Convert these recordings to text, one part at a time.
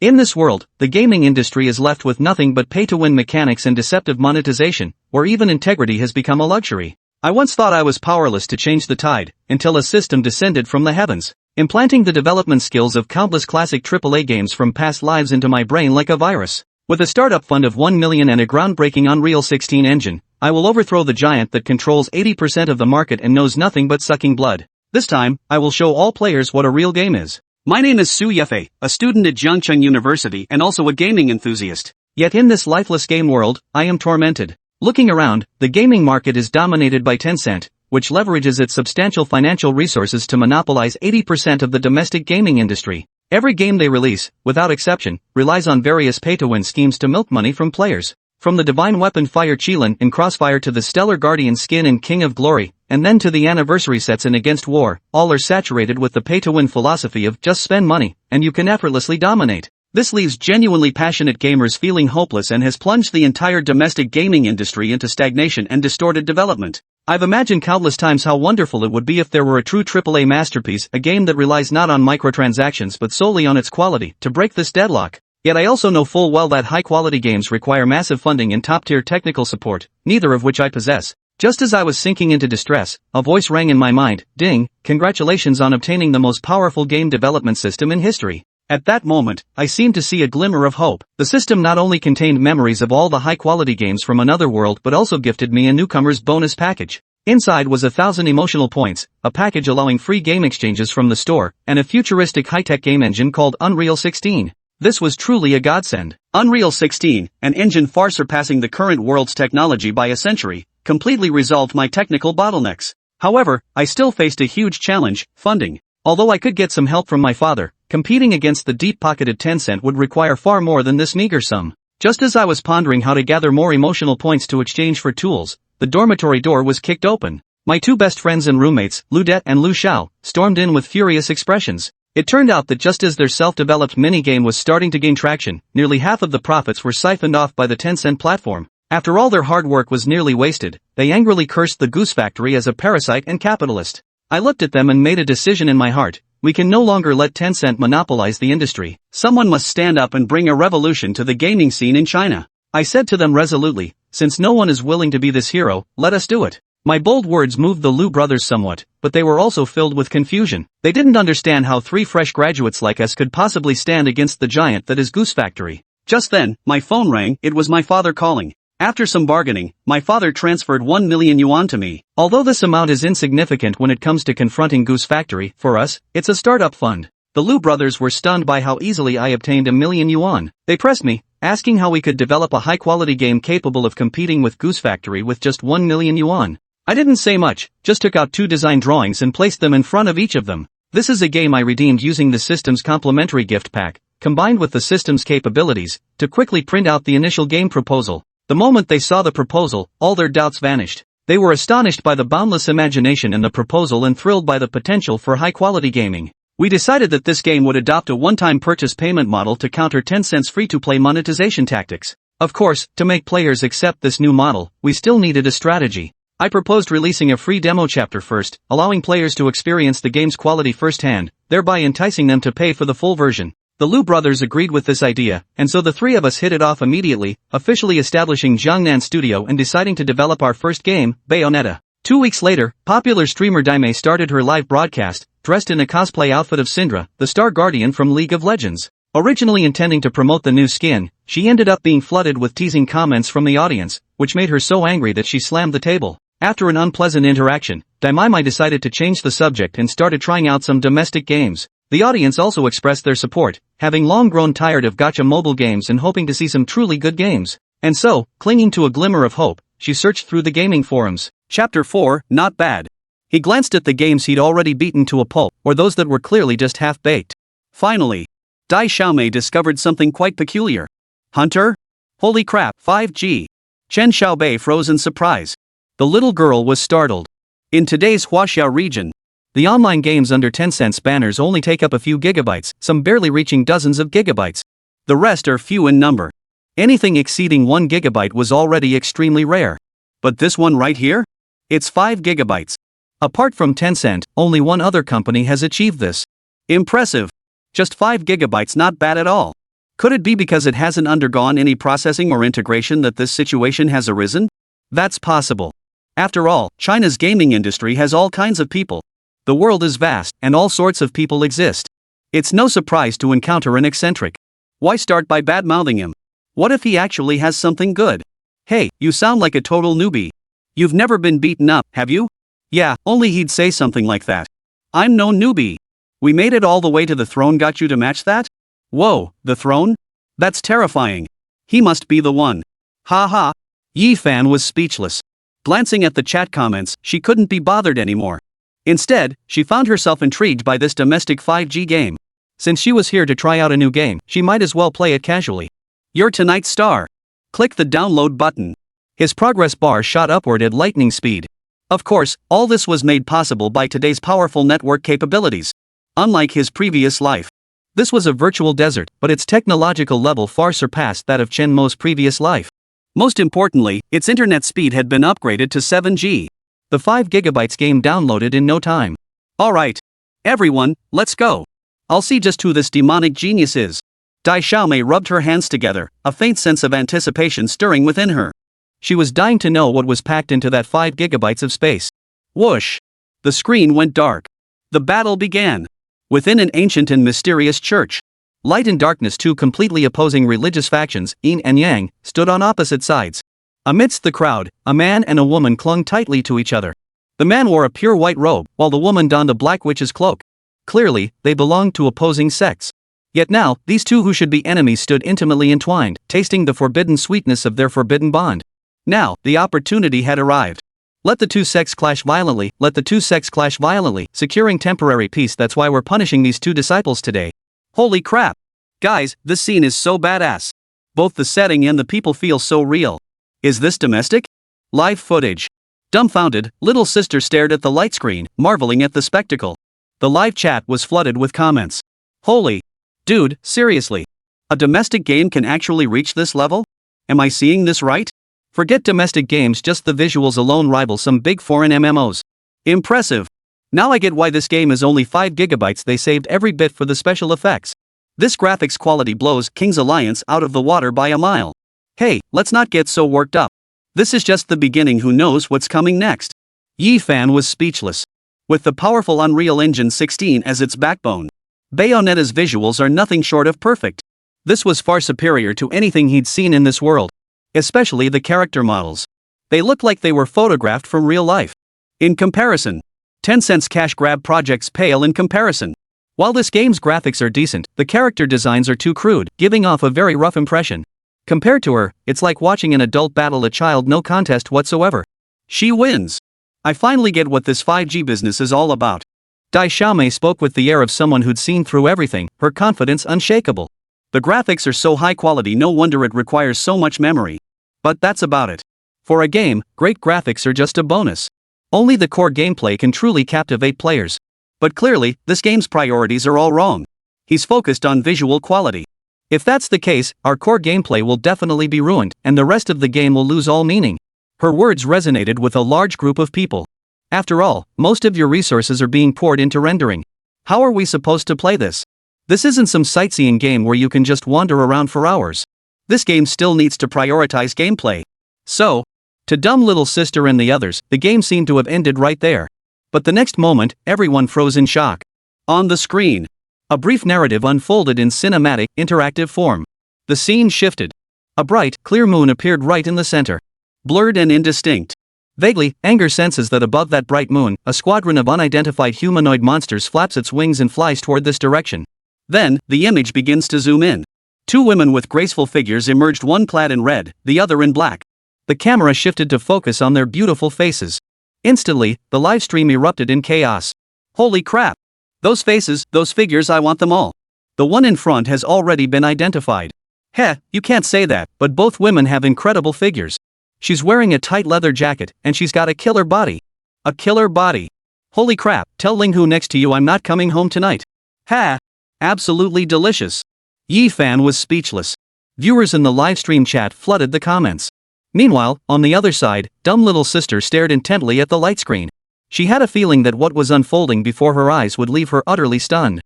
In this world, the gaming industry is left with nothing but pay-to-win mechanics and deceptive monetization, where even integrity has become a luxury. I once thought I was powerless to change the tide, until a system descended from the heavens, implanting the development skills of countless classic AAA games from past lives into my brain like a virus. With a startup fund of 1 million and a groundbreaking Unreal 16 engine, I will overthrow the giant that controls 80% of the market and knows nothing but sucking blood. This time, I will show all players what a real game is. My name is Su Yefei, a student at Jiangcheng University and also a gaming enthusiast. Yet in this lifeless game world, I am tormented. Looking around, the gaming market is dominated by Tencent, which leverages its substantial financial resources to monopolize 80% of the domestic gaming industry. Every game they release, without exception, relies on various pay-to-win schemes to milk money from players. From the divine weapon Fire Qilin in Crossfire to the Stellar Guardian skin in King of Glory, and then to the anniversary sets in Against War, all are saturated with the pay-to-win philosophy of just spend money, and you can effortlessly dominate. This leaves genuinely passionate gamers feeling hopeless and has plunged the entire domestic gaming industry into stagnation and distorted development. I've imagined countless times how wonderful it would be if there were a true AAA masterpiece, a game that relies not on microtransactions but solely on its quality, to break this deadlock. Yet I also know full well that high-quality games require massive funding and top-tier technical support, neither of which I possess. Just as I was sinking into distress, a voice rang in my mind, "Ding, congratulations on obtaining the most powerful game development system in history." At that moment, I seemed to see a glimmer of hope. The system not only contained memories of all the high-quality games from another world but also gifted me a newcomer's bonus package. Inside was 1,000 emotional points, a package allowing free game exchanges from the store, and a futuristic high-tech game engine called Unreal 16. This was truly a godsend. Unreal 16, an engine far surpassing the current world's technology by a century, completely resolved my technical bottlenecks. However, I still faced a huge challenge: funding. Although I could get some help from my father, competing against the deep-pocketed Tencent would require far more than this meager sum. Just as I was pondering how to gather more emotional points to exchange for tools, the dormitory door was kicked open. My two best friends and roommates, Ludet and Lu Xiao, stormed in with furious expressions. It turned out that just as their self-developed mini-game was starting to gain traction, nearly half of the profits were siphoned off by the Tencent platform. After all their hard work was nearly wasted, they angrily cursed the Goose Factory as a parasite and capitalist. I looked at them and made a decision in my heart: we can no longer let Tencent monopolize the industry. Someone must stand up and bring a revolution to the gaming scene in China. I said to them resolutely, since no one is willing to be this hero, let us do it. My bold words moved the Lu brothers somewhat, but they were also filled with confusion. They didn't understand how three fresh graduates like us could possibly stand against the giant that is Goose Factory. Just then, my phone rang. It was my father calling. After some bargaining, my father transferred 1 million yuan to me. Although this amount is insignificant when it comes to confronting Goose Factory, for us, it's a startup fund. The Lu brothers were stunned by how easily I obtained 1 million yuan. They pressed me, asking how we could develop a high-quality game capable of competing with Goose Factory with just 1 million yuan. I didn't say much, just took out 2 design drawings and placed them in front of each of them. This is a game I redeemed using the system's complimentary gift pack, combined with the system's capabilities, to quickly print out the initial game proposal. The moment they saw the proposal, all their doubts vanished. They were astonished by the boundless imagination in the proposal and thrilled by the potential for high-quality gaming. We decided that this game would adopt a one-time purchase payment model to counter Tencent's free-to-play monetization tactics. Of course, to make players accept this new model, we still needed a strategy. I proposed releasing a free demo chapter first, allowing players to experience the game's quality firsthand, thereby enticing them to pay for the full version. The Lu brothers agreed with this idea, and so the three of us hit it off immediately, officially establishing Jiangnan Studio and deciding to develop our first game, Bayonetta. 2 weeks later, popular streamer Daimei started her live broadcast, dressed in a cosplay outfit of Syndra, the Star Guardian from League of Legends. Originally intending to promote the new skin, she ended up being flooded with teasing comments from the audience, which made her so angry that she slammed the table. After an unpleasant interaction, Daimai decided to change the subject and started trying out some domestic games. The audience also expressed their support, having long grown tired of gacha mobile games and hoping to see some truly good games. And so, clinging to a glimmer of hope, she searched through the gaming forums. Chapter 4, Not Bad. He glanced at the games he'd already beaten to a pulp, or those that were clearly just half-baked. Finally, Dai Xiaomei discovered something quite peculiar. Hunter? Holy crap, 5G. Chen Xiaobei froze in surprise. The little girl was startled. In today's Huaxia region, the online games under Tencent's banners only take up a few gigabytes, some barely reaching dozens of gigabytes. The rest are few in number. Anything exceeding 1 gigabyte was already extremely rare. But this one right here? It's 5 gigabytes. Apart from Tencent, only one other company has achieved this. Impressive. Just 5 gigabytes, not bad at all. Could it be because it hasn't undergone any processing or integration that this situation has arisen? That's possible. After all, China's gaming industry has all kinds of people. The world is vast, and all sorts of people exist. It's no surprise to encounter an eccentric. Why start by bad-mouthing him? What if he actually has something good? Hey, you sound like a total newbie. You've never been beaten up, have you? Yeah, only he'd say something like that. I'm no newbie. We made it all the way to the throne, got you to match that? Whoa, the throne? That's terrifying. He must be the one. Ha ha. Yefei was speechless. Glancing at the chat comments, she couldn't be bothered anymore. Instead, she found herself intrigued by this domestic 5G game. Since she was here to try out a new game, she might as well play it casually. You're tonight's star. Click the download button. His progress bar shot upward at lightning speed. Of course, all this was made possible by today's powerful network capabilities. Unlike his previous life, this was a virtual desert, but its technological level far surpassed that of Chen Mo's previous life. Most importantly, its internet speed had been upgraded to 7G. The 5 GB game downloaded in no time. Alright. Everyone, let's go. I'll see just who this demonic genius is. Dai Xiaomei rubbed her hands together, a faint sense of anticipation stirring within her. She was dying to know what was packed into that 5 GB of space. Whoosh! The screen went dark. The battle began. Within an ancient and mysterious church. Light and darkness, two completely opposing religious factions, yin and yang, stood on opposite sides. Amidst the crowd, a man and a woman clung tightly to each other. The man wore a pure white robe, while the woman donned a black witch's cloak. Clearly, they belonged to opposing sects. Yet now, these two who should be enemies stood intimately entwined, tasting the forbidden sweetness of their forbidden bond. Now, the opportunity had arrived. Let the two sects clash violently, let the two sects clash violently, securing temporary peace. That's why we're punishing these two disciples today. Holy crap! Guys, this scene is so badass. Both the setting and the people feel so real. Is this domestic? Live footage. Dumbfounded, little sister stared at the light screen, marveling at the spectacle. The live chat was flooded with comments. Holy! Dude, seriously? A domestic game can actually reach this level? Am I seeing this right? Forget domestic games, just the visuals alone rival some big foreign MMOs. Impressive. Now I get why this game is only 5 GB. They saved every bit for the special effects. This graphics quality blows King's Alliance out of the water by a mile. Hey, let's not get so worked up. This is just the beginning, who knows what's coming next. Yefei was speechless. With the powerful Unreal Engine 16 as its backbone, Bayonetta's visuals are nothing short of perfect. This was far superior to anything he'd seen in this world. Especially the character models. They look like they were photographed from real life. In comparison, Tencent's cash grab projects pale in comparison. While this game's graphics are decent, the character designs are too crude, giving off a very rough impression. Compared to her, it's like watching an adult battle a child, no contest whatsoever. She wins. I finally get what this 5G business is all about. Dai Xiaomei spoke with the air of someone who'd seen through everything, her confidence unshakable. The graphics are so high quality, no wonder it requires so much memory. But that's about it. For a game, great graphics are just a bonus. Only the core gameplay can truly captivate players. But clearly, this game's priorities are all wrong. He's focused on visual quality. If that's the case, our core gameplay will definitely be ruined, and the rest of the game will lose all meaning. Her words resonated with a large group of people. After all, most of your resources are being poured into rendering. How are we supposed to play this? This isn't some sightseeing game where you can just wander around for hours. This game still needs to prioritize gameplay. So, to dumb little sister and the others, the game seemed to have ended right there. But the next moment, everyone froze in shock. On the screen, a brief narrative unfolded in cinematic, interactive form. The scene shifted. A bright, clear moon appeared right in the center. Blurred and indistinct. Vaguely, anger senses that above that bright moon, a squadron of unidentified humanoid monsters flaps its wings and flies toward this direction. Then, the image begins to zoom in. Two women with graceful figures emerged, one clad in red, the other in black. The camera shifted to focus on their beautiful faces. Instantly, the live stream erupted in chaos. Holy crap! Those faces, those figures, I want them all. The one in front has already been identified. Heh, you can't say that, but both women have incredible figures. She's wearing a tight leather jacket, and she's got a killer body. A killer body. Holy crap, tell Linghu next to you I'm not coming home tonight. Ha! Absolutely delicious. Yefei was speechless. Viewers in the livestream chat flooded the comments. Meanwhile, on the other side, dumb little sister stared intently at the light screen. She had a feeling that what was unfolding before her eyes would leave her utterly stunned.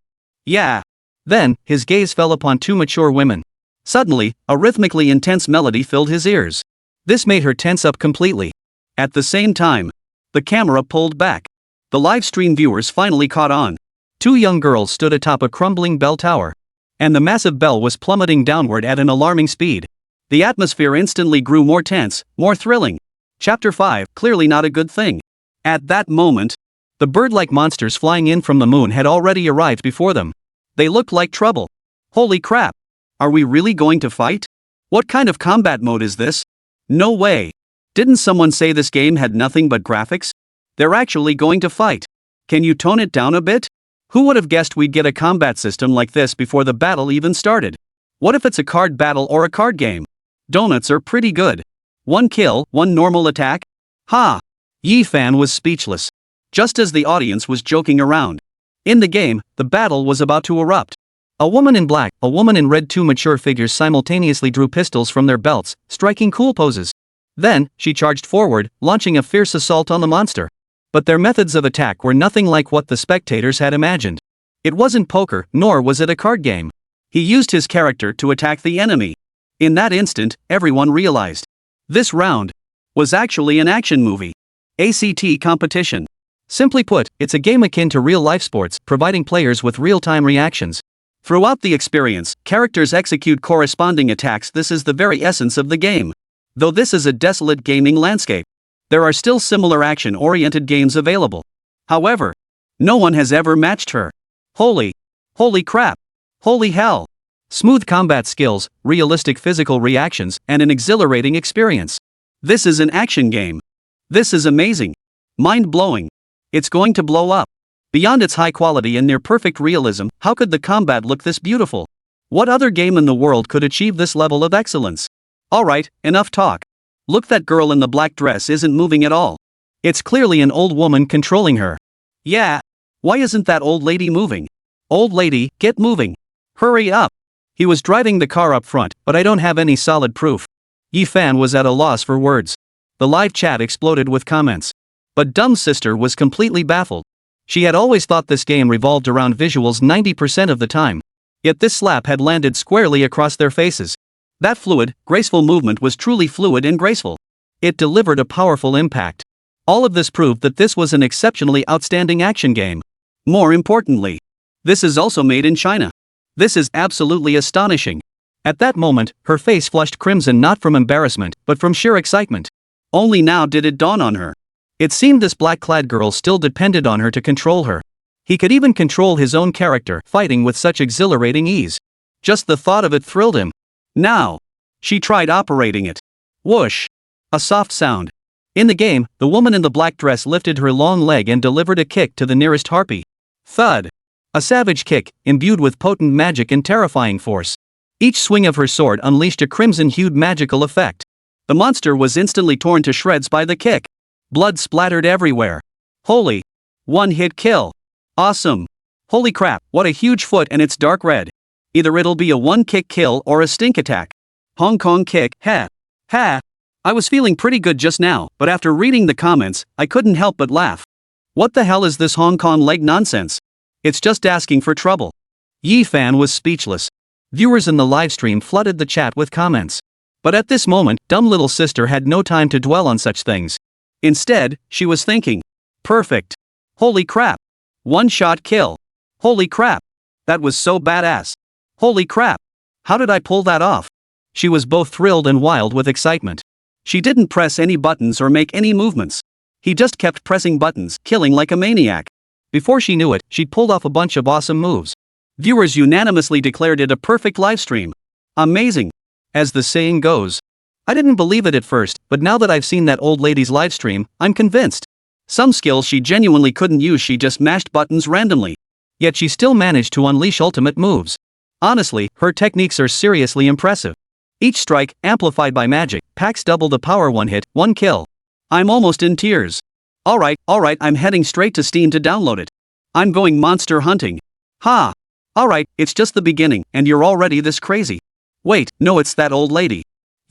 Yeah. Then, his gaze fell upon two mature women. Suddenly, a rhythmically intense melody filled his ears. This made her tense up completely. At the same time, the camera pulled back. The live stream viewers finally caught on. Two young girls stood atop a crumbling bell tower. And the massive bell was plummeting downward at an alarming speed. The atmosphere instantly grew more tense, more thrilling. Chapter 5, clearly not a good thing. At that moment, the bird-like monsters flying in from the moon had already arrived before them. They looked like trouble. Holy crap! Are we really going to fight? What kind of combat mode is this? No way. Didn't someone say this game had nothing but graphics? They're actually going to fight. Can you tone it down a bit? Who would have guessed we'd get a combat system like this before the battle even started? What if it's a card battle or a card game? Donuts are pretty good. One kill, one normal attack? Ha! Yefei was speechless. Just as the audience was joking around. In the game, the battle was about to erupt. A woman in black, a woman in red, two mature figures simultaneously drew pistols from their belts, striking cool poses. Then, she charged forward, launching a fierce assault on the monster. But their methods of attack were nothing like what the spectators had imagined. It wasn't poker, nor was it a card game. He used his character to attack the enemy. In that instant, everyone realized. This round was actually an action movie. ACT competition. Simply put, it's a game akin to real-life sports, providing players with real-time reactions. Throughout the experience, characters execute corresponding attacks. This is the very essence of the game. Though this is a desolate gaming landscape, there are still similar action-oriented games available. However, no one has ever matched her. Holy crap! Holy hell! Smooth combat skills, realistic physical reactions, and an exhilarating experience. This is an action game. This is amazing. Mind-blowing. It's going to blow up. Beyond its high quality and near-perfect realism, how could the combat look this beautiful? What other game in the world could achieve this level of excellence? Alright, enough talk. Look, that girl in the black dress isn't moving at all. It's clearly an old woman controlling her. Yeah. Why isn't that old lady moving? Old lady, get moving. Hurry up. He was driving the car up front, but I don't have any solid proof. Yefei was at a loss for words. The live chat exploded with comments. But Dumb's sister was completely baffled. She had always thought this game revolved around visuals 90% of the time. Yet this slap had landed squarely across their faces. That fluid, graceful movement was truly fluid and graceful. It delivered a powerful impact. All of this proved that this was an exceptionally outstanding action game. More importantly, this is also made in China. This is absolutely astonishing. At that moment, her face flushed crimson, not from embarrassment, but from sheer excitement. Only now did it dawn on her. It seemed this black-clad girl still depended on her to control her. He could even control his own character, fighting with such exhilarating ease. Just the thought of it thrilled him. Now, she tried operating it. Whoosh! A soft sound. In the game, the woman in the black dress lifted her long leg and delivered a kick to the nearest harpy. Thud! A savage kick, imbued with potent magic and terrifying force. Each swing of her sword unleashed a crimson-hued magical effect. The monster was instantly torn to shreds by the kick. Blood splattered everywhere. Holy! One-hit kill. Awesome! Holy crap, what a huge foot, and it's dark red. Either it'll be a one-kick kill or a stink attack. Hong Kong kick, ha! Ha! I was feeling pretty good just now, but after reading the comments, I couldn't help but laugh. What the hell is this Hong Kong leg nonsense? It's just asking for trouble. Yefei was speechless. Viewers in the livestream flooded the chat with comments. But at this moment, dumb little sister had no time to dwell on such things. Instead, she was thinking. Perfect. Holy crap. One-shot kill. Holy crap. That was so badass. Holy crap. How did I pull that off? She was both thrilled and wild with excitement. She didn't press any buttons or make any movements. He just kept pressing buttons, killing like a maniac. Before she knew it, she'd pulled off a bunch of awesome moves. Viewers unanimously declared it a perfect livestream. Amazing. As the saying goes. I didn't believe it at first, but now that I've seen that old lady's livestream, I'm convinced. Some skills she genuinely couldn't use, she just mashed buttons randomly. Yet she still managed to unleash ultimate moves. Honestly, her techniques are seriously impressive. Each strike, amplified by magic, packs double the power. One hit, one kill. I'm almost in tears. Alright, I'm heading straight to Steam to download it. I'm going monster hunting. Ha! Alright, it's just the beginning, and you're already this crazy. Wait, no, it's that old lady.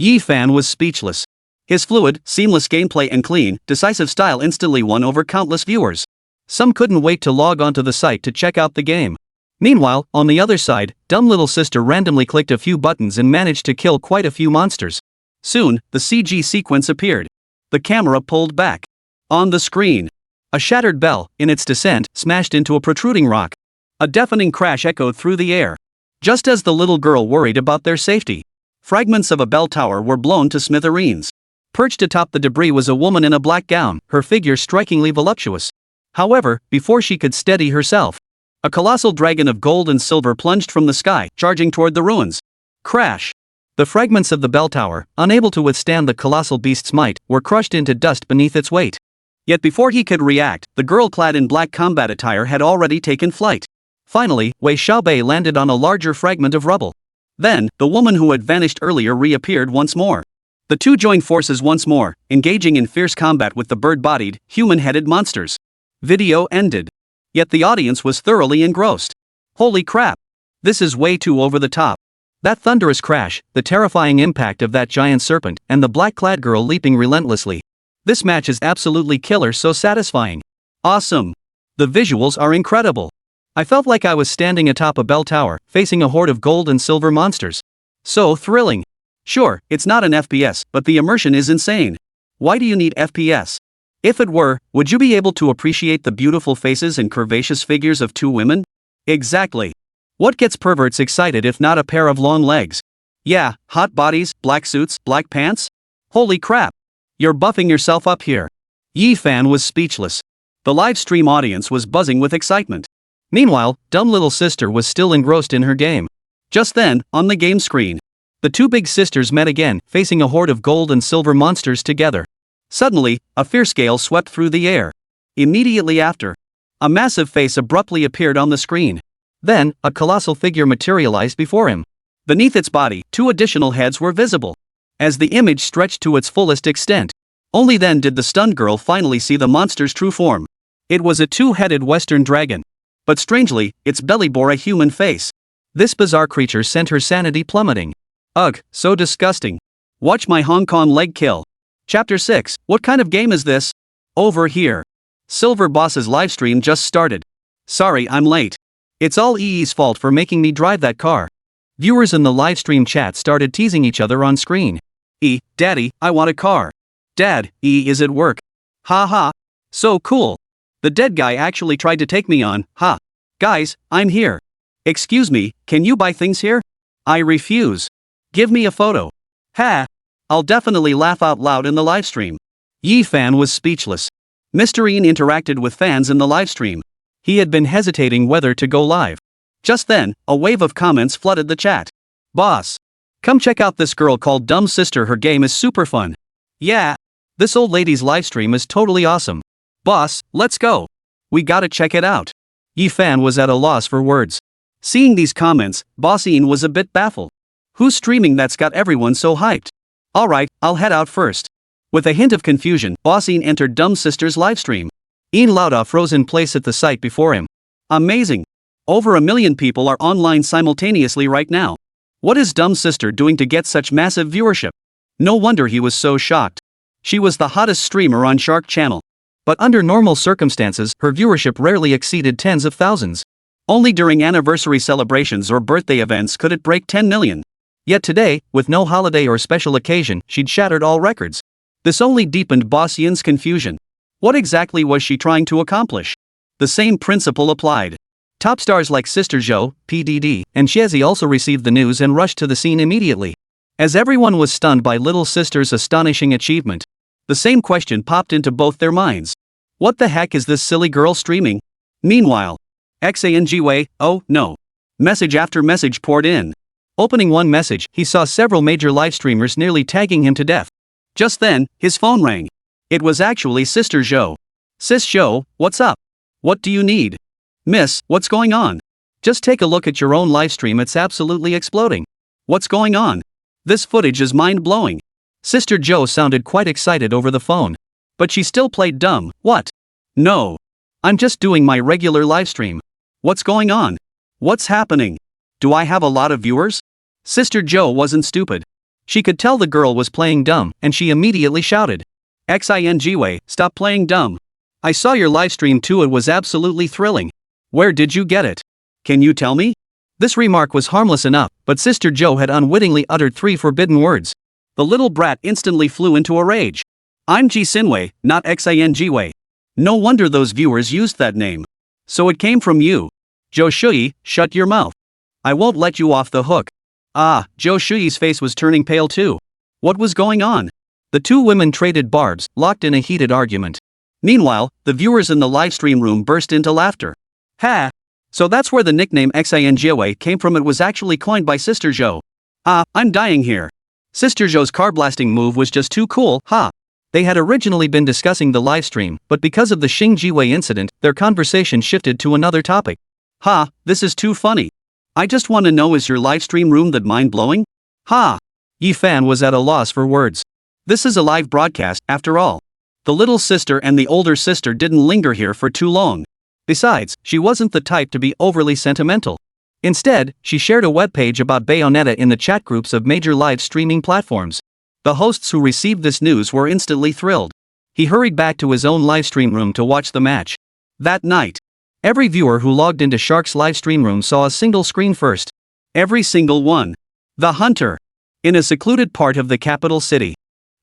Yefei was speechless. His fluid, seamless gameplay and clean, decisive style instantly won over countless viewers. Some couldn't wait to log onto the site to check out the game. Meanwhile, on the other side, dumb little sister randomly clicked a few buttons and managed to kill quite a few monsters. Soon, the CG sequence appeared. The camera pulled back. On the screen, a shattered bell, in its descent, smashed into a protruding rock. A deafening crash echoed through the air. Just as the little girl worried about their safety, fragments of a bell tower were blown to smithereens. Perched atop the debris was a woman in a black gown, her figure strikingly voluptuous. However, before she could steady herself, a colossal dragon of gold and silver plunged from the sky, charging toward the ruins. Crash! The fragments of the bell tower, unable to withstand the colossal beast's might, were crushed into dust beneath its weight. Yet before he could react, the girl clad in black combat attire had already taken flight. Finally, Wei Xiaobei landed on a larger fragment of rubble. Then, the woman who had vanished earlier reappeared once more. The two joined forces once more, engaging in fierce combat with the bird-bodied, human-headed monsters. Video ended. Yet the audience was thoroughly engrossed. Holy crap! This is way too over the top. That thunderous crash, the terrifying impact of that giant serpent, and the black-clad girl leaping relentlessly. This match is absolutely killer, so satisfying. Awesome. The visuals are incredible. I felt like I was standing atop a bell tower, facing a horde of gold and silver monsters. So thrilling. Sure, it's not an FPS, but the immersion is insane. Why do you need FPS? If it were, would you be able to appreciate the beautiful faces and curvaceous figures of two women? Exactly. What gets perverts excited if not a pair of long legs? Yeah, hot bodies, black suits, black pants? Holy crap. You're buffing yourself up here. Yefei was speechless. The live stream audience was buzzing with excitement. Meanwhile, dumb little sister was still engrossed in her game. Just then, on the game screen, the two big sisters met again, facing a horde of gold and silver monsters together. Suddenly, a fierce gale swept through the air. Immediately after, a massive face abruptly appeared on the screen. Then, a colossal figure materialized before him. Beneath its body, two additional heads were visible. As the image stretched to its fullest extent, only then did the stunned girl finally see the monster's true form. It was a two-headed western dragon. But strangely, its belly bore a human face. This bizarre creature sent her sanity plummeting. Ugh, so disgusting. Watch my Hong Kong leg kill. Chapter 6, what kind of game is this? Over here. Silver Boss's livestream just started. Sorry I'm late. It's all EE's fault for making me drive that car. Viewers in the livestream chat started teasing each other on screen. Daddy, I want a car. Dad, is at work. Ha ha. So cool. The dead guy actually tried to take me on, ha. Guys, I'm here. Excuse me, can you buy things here? I refuse. Give me a photo. Ha. I'll definitely laugh out loud in the livestream. Yefei was speechless. Mr. Ian interacted with fans in the livestream. He had been hesitating whether to go live. Just then, a wave of comments flooded the chat. Boss. Come check out this girl called Dumb Sister, her game is super fun. Yeah. This old lady's livestream is totally awesome. Boss, let's go. We gotta check it out. Yefei was at a loss for words. Seeing these comments, Boss Ian was a bit baffled. Who's streaming that's got everyone so hyped? Alright, I'll head out first. With a hint of confusion, Boss Ian entered Dumb Sister's livestream. Ian Lauda froze in place at the sight before him. Amazing. Over 1 million people are online simultaneously right now. What is Dumb Sister doing to get such massive viewership? No wonder he was so shocked. She was the hottest streamer on Shark Channel. But under normal circumstances, her viewership rarely exceeded tens of thousands. Only during anniversary celebrations or birthday events could it break 10 million. Yet today, with no holiday or special occasion, she'd shattered all records. This only deepened Boss Ian's confusion. What exactly was she trying to accomplish? The same principle applied. Top stars like Sister Zhou, PDD, and Xiezi also received the news and rushed to the scene immediately. As everyone was stunned by Little Sister's astonishing achievement, the same question popped into both their minds. What the heck is this silly girl streaming? Meanwhile, Xangwei, oh no. Message after message poured in. Opening one message, he saw several major live streamers nearly tagging him to death. Just then, his phone rang. It was actually Sister Zhou. Sis Zhou, what's up? What do you need? Miss, what's going on? Just take a look at your own livestream, it's absolutely exploding. What's going on? This footage is mind-blowing. Sister Zhou sounded quite excited over the phone. But she still played dumb. What? No. I'm just doing my regular livestream. What's going on? What's happening? Do I have a lot of viewers? Sister Zhou wasn't stupid. She could tell the girl was playing dumb, and she immediately shouted. Xingwei, stop playing dumb. I saw your livestream too, it was absolutely thrilling. Where did you get it? Can you tell me? This remark was harmless enough, but Sister Joe had unwittingly uttered 3 forbidden words. The little brat instantly flew into a rage. I'm Ji Sinwei, not Xingwei. No wonder those viewers used that name. So it came from you. Zhou Shuyi, shut your mouth. I won't let you off the hook. Ah, Zhou Shuyi's face was turning pale too. What was going on? The 2 women traded barbs, locked in a heated argument. Meanwhile, the viewers in the livestream room burst into laughter. Ha! So that's where the nickname Xingwei came from. It was actually coined by Sister Zhou. Ah, I'm dying here. Sister Zhou's car blasting move was just too cool, ha! They had originally been discussing the livestream, but because of the Xing Jiwei incident, their conversation shifted to another topic. Ha, this is too funny. I just want to know, is your livestream room that mind-blowing? Ha! Yefei was at a loss for words. This is a live broadcast, after all. The little sister and the older sister didn't linger here for too long. Besides, she wasn't the type to be overly sentimental. Instead, she shared a webpage about Bayonetta in the chat groups of major live streaming platforms. The hosts who received this news were instantly thrilled. He hurried back to his own livestream room to watch the match. That night, every viewer who logged into Shark's livestream room saw a single screen first. Every single one. The Hunter. In a secluded part of the capital city.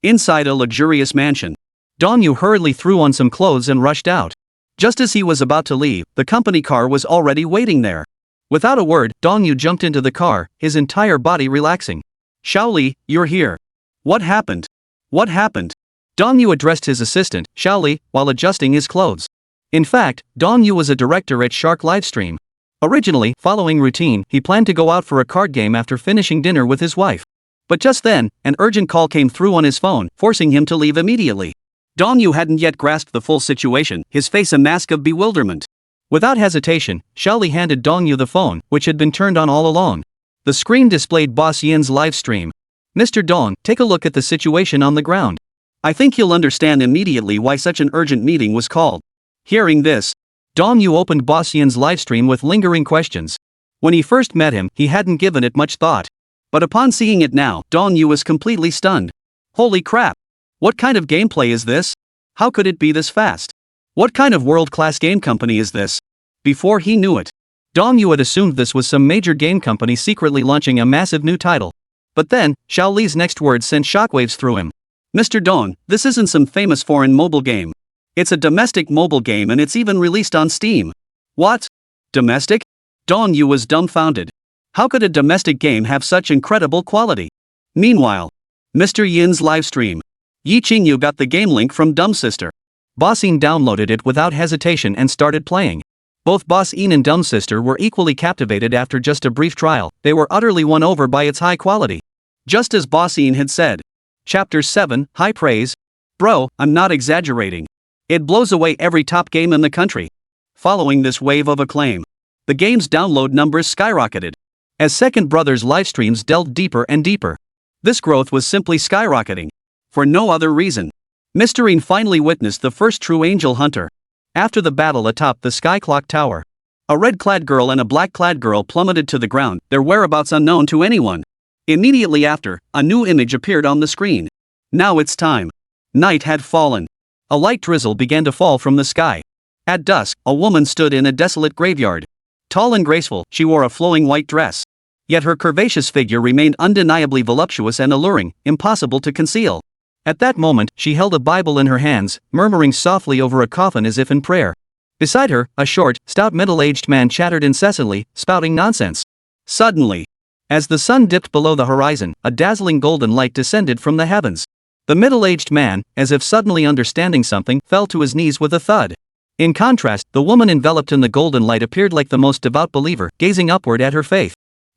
Inside a luxurious mansion. Dongyu hurriedly threw on some clothes and rushed out. Just as he was about to leave, the company car was already waiting there. Without a word, Dongyu jumped into the car, his entire body relaxing. Xiaoli, you're here. What happened? What happened? Dongyu addressed his assistant, Xiaoli, while adjusting his clothes. In fact, Dongyu was a director at Shark Livestream. Originally, following routine, he planned to go out for a card game after finishing dinner with his wife. But just then, an urgent call came through on his phone, forcing him to leave immediately. Dongyu hadn't yet grasped the full situation, his face a mask of bewilderment. Without hesitation, Xiaoli handed Dongyu the phone, which had been turned on all along. The screen displayed Boss Yin's live stream. Mr. Dong, take a look at the situation on the ground. I think you'll understand immediately why such an urgent meeting was called. Hearing this, Dongyu opened Boss Yin's livestream with lingering questions. When he first met him, he hadn't given it much thought. But upon seeing it now, Dongyu was completely stunned. Holy crap! What kind of gameplay is this? How could it be this fast? What kind of world-class game company is this? Before he knew it, Dongyu had assumed this was some major game company secretly launching a massive new title. But then, Xiaoli's next words sent shockwaves through him. Mr. Dong, this isn't some famous foreign mobile game. It's a domestic mobile game and it's even released on Steam. What? Domestic? Dongyu was dumbfounded. How could a domestic game have such incredible quality? Meanwhile, Mr. Yin's livestream. Yi Qingyu got the game link from Dumb Sister. Boss Yin downloaded it without hesitation and started playing. Both Boss Yin and Dumb Sister were equally captivated after just a brief trial. They were utterly won over by its high quality. Just as Boss Yin had said. Chapter 7, High Praise. Bro, I'm not exaggerating. It blows away every top game in the country. Following this wave of acclaim, the game's download numbers skyrocketed. As Second Brother's livestreams delved deeper and deeper, this growth was simply skyrocketing. For no other reason. Mr. Yin finally witnessed the first true angel hunter. After the battle atop the Sky Clock Tower, a red-clad girl and a black-clad girl plummeted to the ground, their whereabouts unknown to anyone. Immediately after, a new image appeared on the screen. Now it's time. Night had fallen. A light drizzle began to fall from the sky. At dusk, a woman stood in a desolate graveyard. Tall and graceful, she wore a flowing white dress. Yet her curvaceous figure remained undeniably voluptuous and alluring, impossible to conceal. At that moment, she held a Bible in her hands, murmuring softly over a coffin as if in prayer. Beside her, a short, stout middle-aged man chattered incessantly, spouting nonsense. Suddenly, as the sun dipped below the horizon, a dazzling golden light descended from the heavens. The middle-aged man, as if suddenly understanding something, fell to his knees with a thud. In contrast, the woman enveloped in the golden light appeared like the most devout believer, gazing upward at her faith.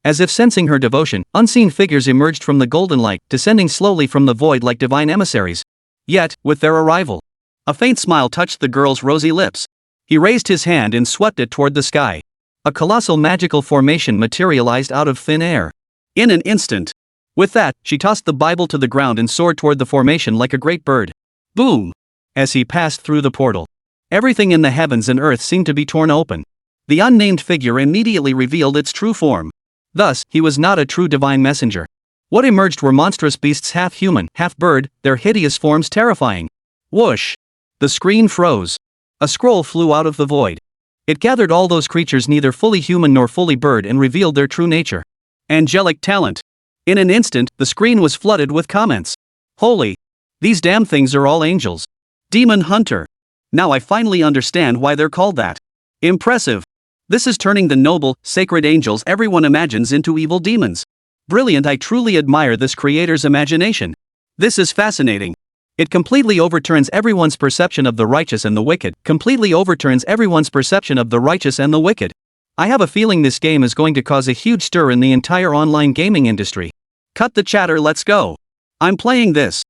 As if sensing her devotion, unseen figures emerged from the golden light, descending slowly from the void like divine emissaries. Yet, with their arrival, a faint smile touched the girl's rosy lips. He raised his hand and swept it toward the sky. A colossal magical formation materialized out of thin air. In an instant. With that, she tossed the Bible to the ground and soared toward the formation like a great bird. Boom! As he passed through the portal, everything in the heavens and earth seemed to be torn open. The unnamed figure immediately revealed its true form. Thus, he was not a true divine messenger. What emerged were monstrous beasts half human, half bird, their hideous forms terrifying. Whoosh! The screen froze. A scroll flew out of the void. It gathered all those creatures neither fully human nor fully bird and revealed their true nature. Angelic talent. In an instant, the screen was flooded with comments. Holy! These damn things are all angels. Demon Hunter. Now I finally understand why they're called that. Impressive. This is turning the noble, sacred angels everyone imagines into evil demons. Brilliant. I truly admire this creator's imagination. This is fascinating. It completely overturns everyone's perception of the righteous and the wicked. Completely overturns everyone's perception of the righteous and the wicked. I have a feeling this game is going to cause a huge stir in the entire online gaming industry. Cut the chatter, let's go. I'm playing this.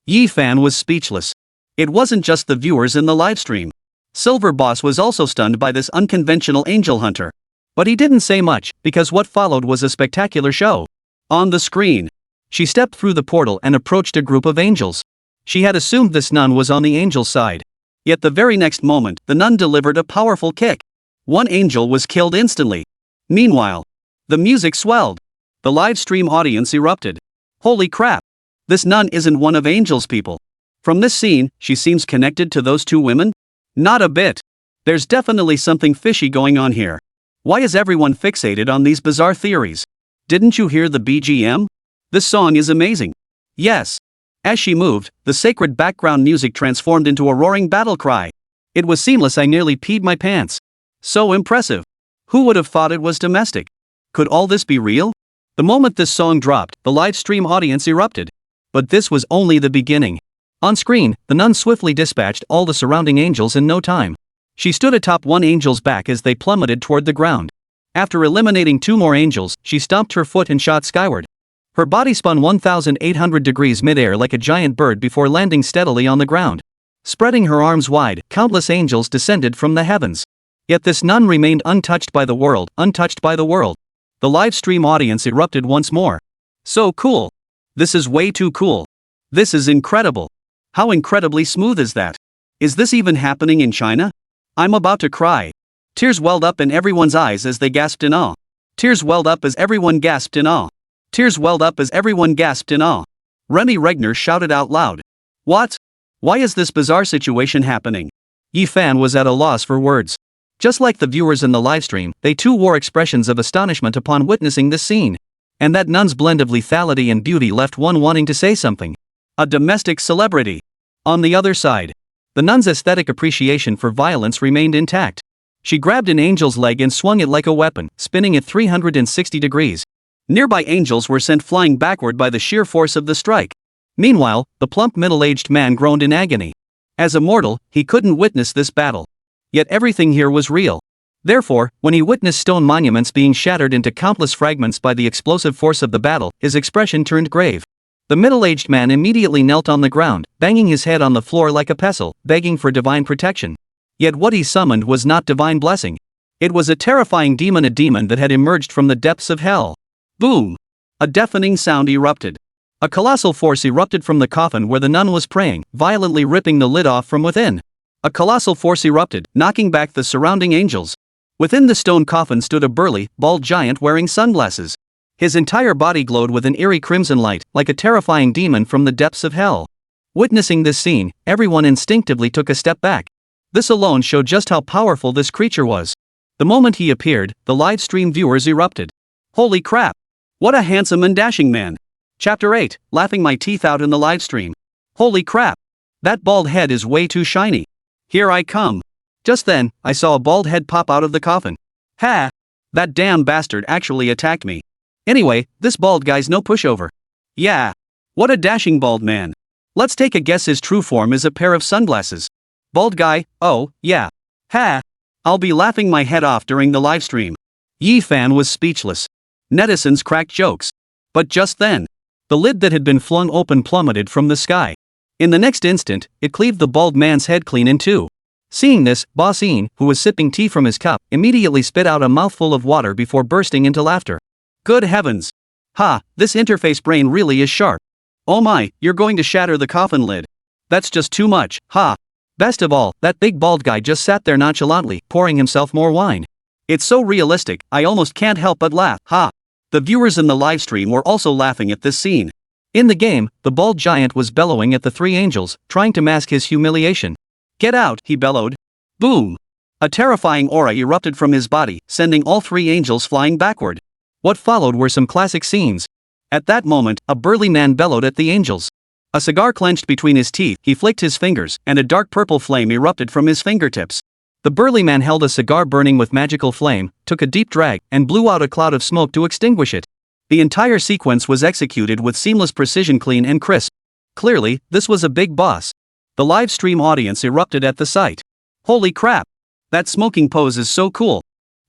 Yefei was speechless. It wasn't just the viewers in the livestream. Silver Boss was also stunned by this unconventional angel hunter. But he didn't say much, because what followed was a spectacular show. On the screen, she stepped through the portal and approached a group of angels. She had assumed this nun was on the angel's side. Yet the very next moment, the nun delivered a powerful kick. One angel was killed instantly. Meanwhile, the music swelled. The live stream audience erupted. Holy crap! This nun isn't one of Angel's people. From this scene, she seems connected to those two women? Not a bit. There's definitely something fishy going on here. Why is everyone fixated on these bizarre theories? Didn't you hear the BGM? This song is amazing. Yes. As she moved, the sacred background music transformed into a roaring battle cry. It was seamless. I nearly peed my pants. So impressive. Who would have thought it was domestic? Could all this be real? The moment this song dropped, the live stream audience erupted. But this was only the beginning. On screen, the nun swiftly dispatched all the surrounding angels in no time. She stood atop one angel's back as they plummeted toward the ground. After eliminating two more angels, she stomped her foot and shot skyward. Her body spun 1,800 degrees midair like a giant bird before landing steadily on the ground. Spreading her arms wide, countless angels descended from the heavens. Yet this nun remained untouched by the world, untouched by the world. The live stream audience erupted once more. So cool. This is way too cool. This is incredible. How incredibly smooth is that? Is this even happening in China? I'm about to cry. Tears welled up in everyone's eyes as they gasped in awe. Tears welled up as everyone gasped in awe. Tears welled up as everyone gasped in awe. Remy Regner shouted out loud. What? Why is this bizarre situation happening? Yefei was at a loss for words. Just like the viewers in the livestream, they too wore expressions of astonishment upon witnessing this scene. And that nun's blend of lethality and beauty left one wanting to say something. A domestic celebrity. On the other side, the nun's aesthetic appreciation for violence remained intact. She grabbed an angel's leg and swung it like a weapon, spinning it 360 degrees. Nearby angels were sent flying backward by the sheer force of the strike. Meanwhile, the plump middle-aged man groaned in agony. As a mortal, he couldn't witness this battle. Yet everything here was real. Therefore, when he witnessed stone monuments being shattered into countless fragments by the explosive force of the battle, his expression turned grave. The middle-aged man immediately knelt on the ground, banging his head on the floor like a pestle, begging for divine protection. Yet what he summoned was not divine blessing. It was a terrifying demon, a demon that had emerged from the depths of hell. Boom! A deafening sound erupted. A colossal force erupted from the coffin where the nun was praying, violently ripping the lid off from within. A colossal force erupted, knocking back the surrounding angels. Within the stone coffin stood a burly, bald giant wearing sunglasses. His entire body glowed with an eerie crimson light, like a terrifying demon from the depths of hell. Witnessing this scene, everyone instinctively took a step back. This alone showed just how powerful this creature was. The moment he appeared, the live stream viewers erupted. Holy crap! What a handsome and dashing man! Chapter 8, laughing my teeth out in the live stream. Holy crap! That bald head is way too shiny. Here I come. Just then, I saw a bald head pop out of the coffin. Ha! That damn bastard actually attacked me. Anyway, this bald guy's no pushover. Yeah. What a dashing bald man. Let's take a guess his true form is a pair of sunglasses. Bald guy, oh, yeah. Ha! I'll be laughing my head off during the live stream. Yefei was speechless. Netizens cracked jokes. But just then, the lid that had been flung open plummeted from the sky. In the next instant, it cleaved the bald man's head clean in two. Seeing this, Bossine, who was sipping tea from his cup, immediately spit out a mouthful of water before bursting into laughter. Good heavens! Ha, this interface brain really is sharp. Oh my, you're going to shatter the coffin lid. That's just too much, ha! Best of all, that big bald guy just sat there nonchalantly, pouring himself more wine. It's so realistic, I almost can't help but laugh, ha! The viewers in the livestream were also laughing at this scene. In the game, the bald giant was bellowing at the three angels, trying to mask his humiliation. Get out, he bellowed. Boom! A terrifying aura erupted from his body, sending all three angels flying backward. What followed were some classic scenes. At that moment, a burly man bellowed at the angels. A cigar clenched between his teeth, he flicked his fingers, and a dark purple flame erupted from his fingertips. The burly man held a cigar burning with magical flame, took a deep drag, and blew out a cloud of smoke to extinguish it. The entire sequence was executed with seamless precision, clean and crisp. Clearly, this was a big boss. The live stream audience erupted at the sight. Holy crap! That smoking pose is so cool.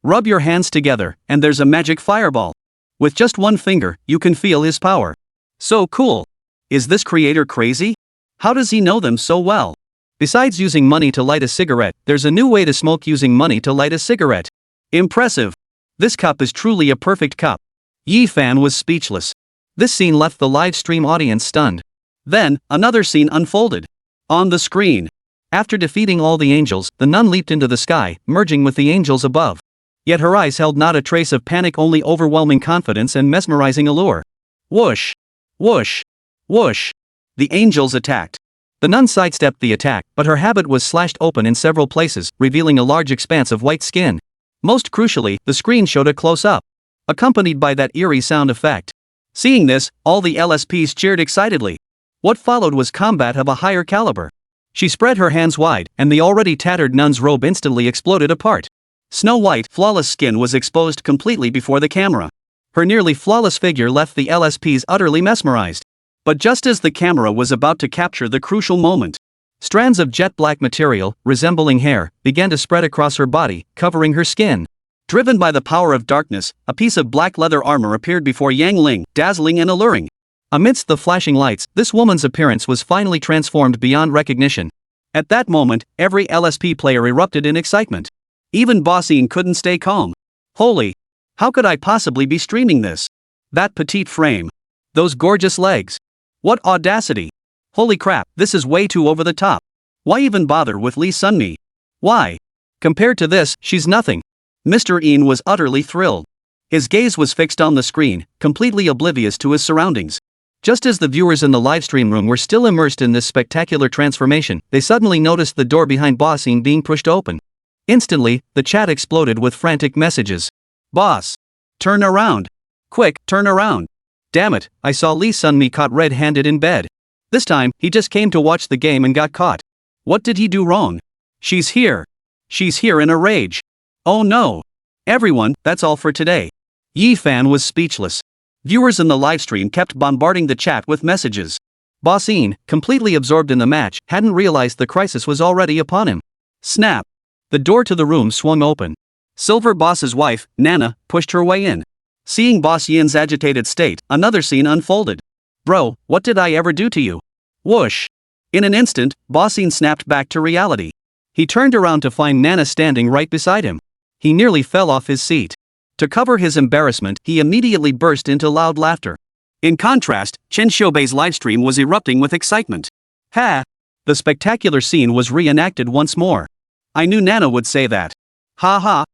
Rub your hands together, and there's a magic fireball. With just one finger, you can feel his power. So cool. Is this creator crazy? How does he know them so well? Besides using money to light a cigarette, there's a new way to smoke using money to light a cigarette. Impressive. This cup is truly a perfect cup. Yefei was speechless. This scene left the live stream audience stunned. Then, another scene unfolded. On the screen. After defeating all the angels, the nun leaped into the sky, merging with the angels above. Yet her eyes held not a trace of panic, only overwhelming confidence and mesmerizing allure. Whoosh! Whoosh! Whoosh! The angels attacked. The nun sidestepped the attack, but her habit was slashed open in several places, revealing a large expanse of white skin. Most crucially, the screen showed a close-up, accompanied by that eerie sound effect. Seeing this, all the LSPs cheered excitedly. What followed was combat of a higher caliber. She spread her hands wide, and the already tattered nun's robe instantly exploded apart. Snow White, flawless skin was exposed completely before the camera. Her nearly flawless figure left the LSPs utterly mesmerized. But just as the camera was about to capture the crucial moment, strands of jet black material, resembling hair, began to spread across her body, covering her skin. Driven by the power of darkness, a piece of black leather armor appeared before Yang Ling, dazzling and alluring. Amidst the flashing lights, this woman's appearance was finally transformed beyond recognition. At that moment, every LSP player erupted in excitement. Even Bossine couldn't stay calm. Holy! How could I possibly be streaming this? That petite frame. Those gorgeous legs. What audacity! Holy crap, this is way too over the top. Why even bother with Lee Sunmi? Why? Compared to this, she's nothing. Mr. Een was utterly thrilled. His gaze was fixed on the screen, completely oblivious to his surroundings. Just as the viewers in the livestream room were still immersed in this spectacular transformation, they suddenly noticed the door behind Bossine being pushed open. Instantly, the chat exploded with frantic messages. Boss! Turn around! Quick, turn around! Damn it, I saw Lee Sunmi caught red-handed in bed. This time, he just came to watch the game and got caught. What did he do wrong? She's here! She's here in a rage! Oh no! Everyone, that's all for today. Yefei was speechless. Viewers in the livestream kept bombarding the chat with messages. Bossine, completely absorbed in the match, hadn't realized the crisis was already upon him. Snap! The door to the room swung open. Silver Boss's wife, Nana, pushed her way in. Seeing Boss Yin's agitated state, another scene unfolded. Bro, what did I ever do to you? Whoosh! In an instant, Bossine snapped back to reality. He turned around to find Nana standing right beside him. He nearly fell off his seat. To cover his embarrassment, he immediately burst into loud laughter. In contrast, Chen Xiaobei's livestream was erupting with excitement. Ha! The spectacular scene was reenacted once more. I knew Nana would say that. Ha ha!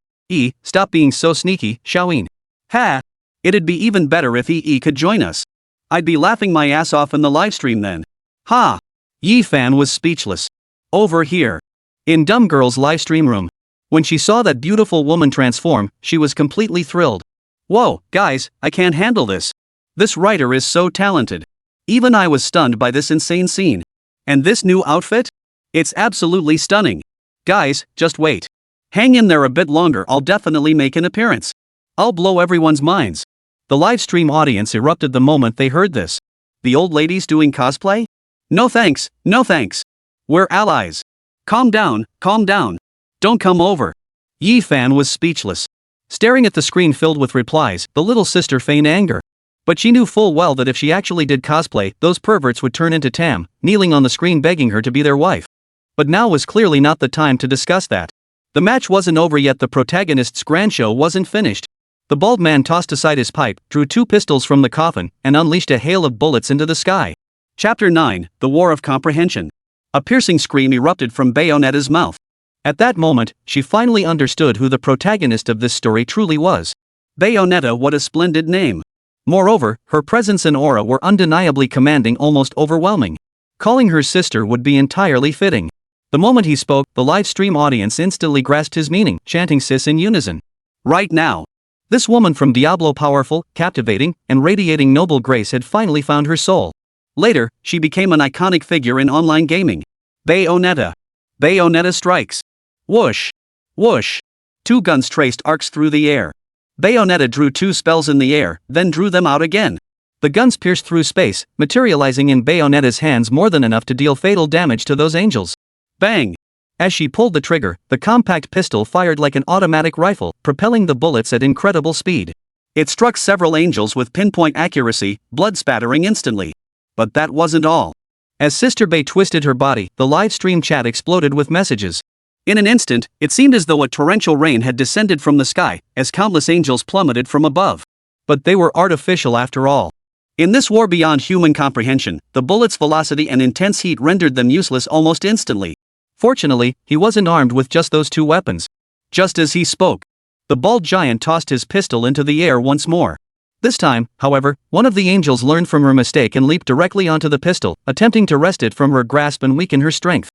Stop being so sneaky, Xiaoyin. Ha! It'd be even better if could join us. I'd be laughing my ass off in the livestream then. Ha! Yefei was speechless. Over here. In Dumb Girl's livestream room. When she saw that beautiful woman transform, she was completely thrilled. Whoa, guys, I can't handle this. This writer is so talented. Even I was stunned by this insane scene. And this new outfit? It's absolutely stunning. Guys, just wait. Hang in there a bit longer, I'll definitely make an appearance. I'll blow everyone's minds. The livestream audience erupted the moment they heard this. The old ladies doing cosplay? No thanks, no thanks. We're allies. Calm down, calm down. Don't come over. Yefei was speechless. Staring at the screen filled with replies, the little sister feigned anger. But she knew full well that if she actually did cosplay, those perverts would turn into Tam, kneeling on the screen begging her to be their wife. But now was clearly not the time to discuss that. The match wasn't over yet, the protagonist's grand show wasn't finished. The bald man tossed aside his pipe, drew 2 pistols from the coffin, and unleashed a hail of bullets into the sky. Chapter 9, The War of Comprehension. A piercing scream erupted from Bayonetta's mouth. At that moment, she finally understood who the protagonist of this story truly was. Bayonetta, what a splendid name. Moreover, her presence and aura were undeniably commanding, almost overwhelming. Calling her sister would be entirely fitting. The moment he spoke, the live stream audience instantly grasped his meaning, chanting sis in unison. Right now. This woman from Diablo powerful, captivating, and radiating noble grace had finally found her soul. Later, she became an iconic figure in online gaming. Bayonetta. Bayonetta strikes. Whoosh. Whoosh. 2 guns traced arcs through the air. Bayonetta drew 2 spells in the air, then drew them out again. The guns pierced through space, materializing in Bayonetta's hands more than enough to deal fatal damage to those angels. Bang! As she pulled the trigger, the compact pistol fired like an automatic rifle, propelling the bullets at incredible speed. It struck several angels with pinpoint accuracy, blood spattering instantly. But that wasn't all. As Sister Bay twisted her body, the live stream chat exploded with messages. In an instant, it seemed as though a torrential rain had descended from the sky, as countless angels plummeted from above. But they were artificial after all. In this war beyond human comprehension, the bullets' velocity and intense heat rendered them useless almost instantly. Fortunately, he wasn't armed with just those 2 weapons. Just as he spoke, the bald giant tossed his pistol into the air once more. This time, however, one of the angels learned from her mistake and leaped directly onto the pistol, attempting to wrest it from her grasp and weaken her strength.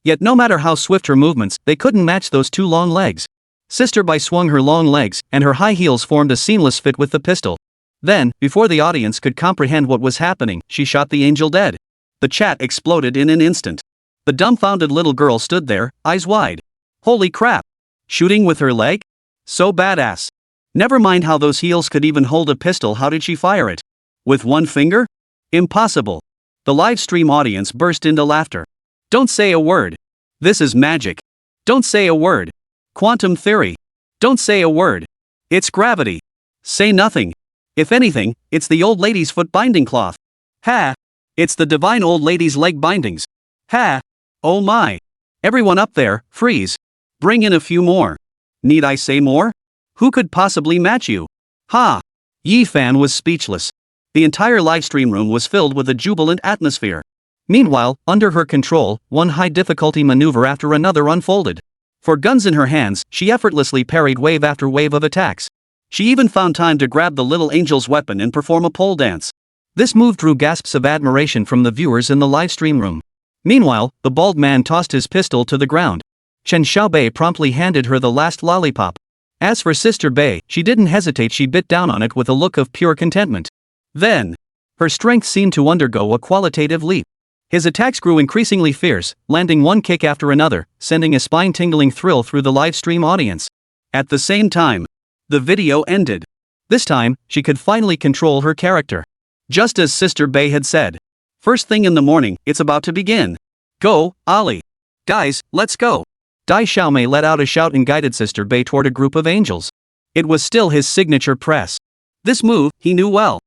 Yet no matter how swift her movements, they couldn't match those 2 long legs. Sister Bay swung her long legs, and her high heels formed a seamless fit with the pistol. Then, before the audience could comprehend what was happening, she shot the angel dead. The chat exploded in an instant. The dumbfounded little girl stood there, eyes wide. Holy crap! Shooting with her leg? So badass. Never mind how those heels could even hold a pistol, how did she fire it? With 1 finger? Impossible. The live stream audience burst into laughter. Don't say a word. This is magic. Don't say a word. Quantum theory. Don't say a word. It's gravity. Say nothing. If anything, it's the old lady's foot binding cloth. Ha! It's the divine old lady's leg bindings. Ha! Oh my! Everyone up there, freeze. Bring in a few more. Need I say more? Who could possibly match you? Ha! Yefei was speechless. The entire livestream room was filled with a jubilant atmosphere. Meanwhile, under her control, one high-difficulty maneuver after another unfolded. For guns in her hands, she effortlessly parried wave after wave of attacks. She even found time to grab the little angel's weapon and perform a pole dance. This move drew gasps of admiration from the viewers in the livestream room. Meanwhile, the bald man tossed his pistol to the ground. Chen Xiaobei promptly handed her the last lollipop. As for Sister Bay, she didn't hesitate, she bit down on it with a look of pure contentment. Then, her strength seemed to undergo a qualitative leap. His attacks grew increasingly fierce, landing one kick after another, sending a spine-tingling thrill through the livestream audience. At the same time, the video ended. This time, she could finally control her character. Just as Sister Bay had said. First thing in the morning, it's about to begin. Go, Ali. Guys, let's go. Dai Xiaomei let out a shout and guided Sister Bay toward a group of angels. It was still his signature press. This move, he knew well.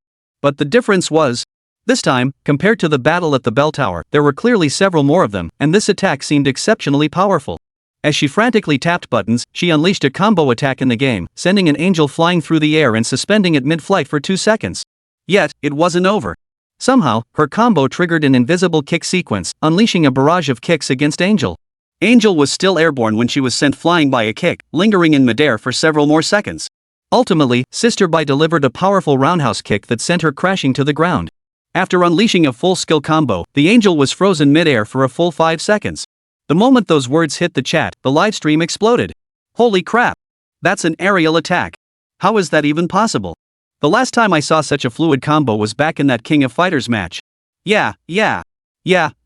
But the difference was, this time, compared to the battle at the bell tower, there were clearly several more of them, and this attack seemed exceptionally powerful. As she frantically tapped buttons, she unleashed a combo attack in the game, sending an angel flying through the air and suspending it mid-flight for 2 seconds. Yet, it wasn't over. Somehow, her combo triggered an invisible kick sequence, unleashing a barrage of kicks against Angel. Angel was still airborne when she was sent flying by a kick, lingering in midair for several more seconds. Ultimately, Sister Bay delivered a powerful roundhouse kick that sent her crashing to the ground. After unleashing a full skill combo, the Angel was frozen midair for a full 5 seconds. The moment those words hit the chat, the livestream exploded. Holy crap! That's an aerial attack. How is that even possible? The last time I saw such a fluid combo was back in that King of Fighters match. Yeah,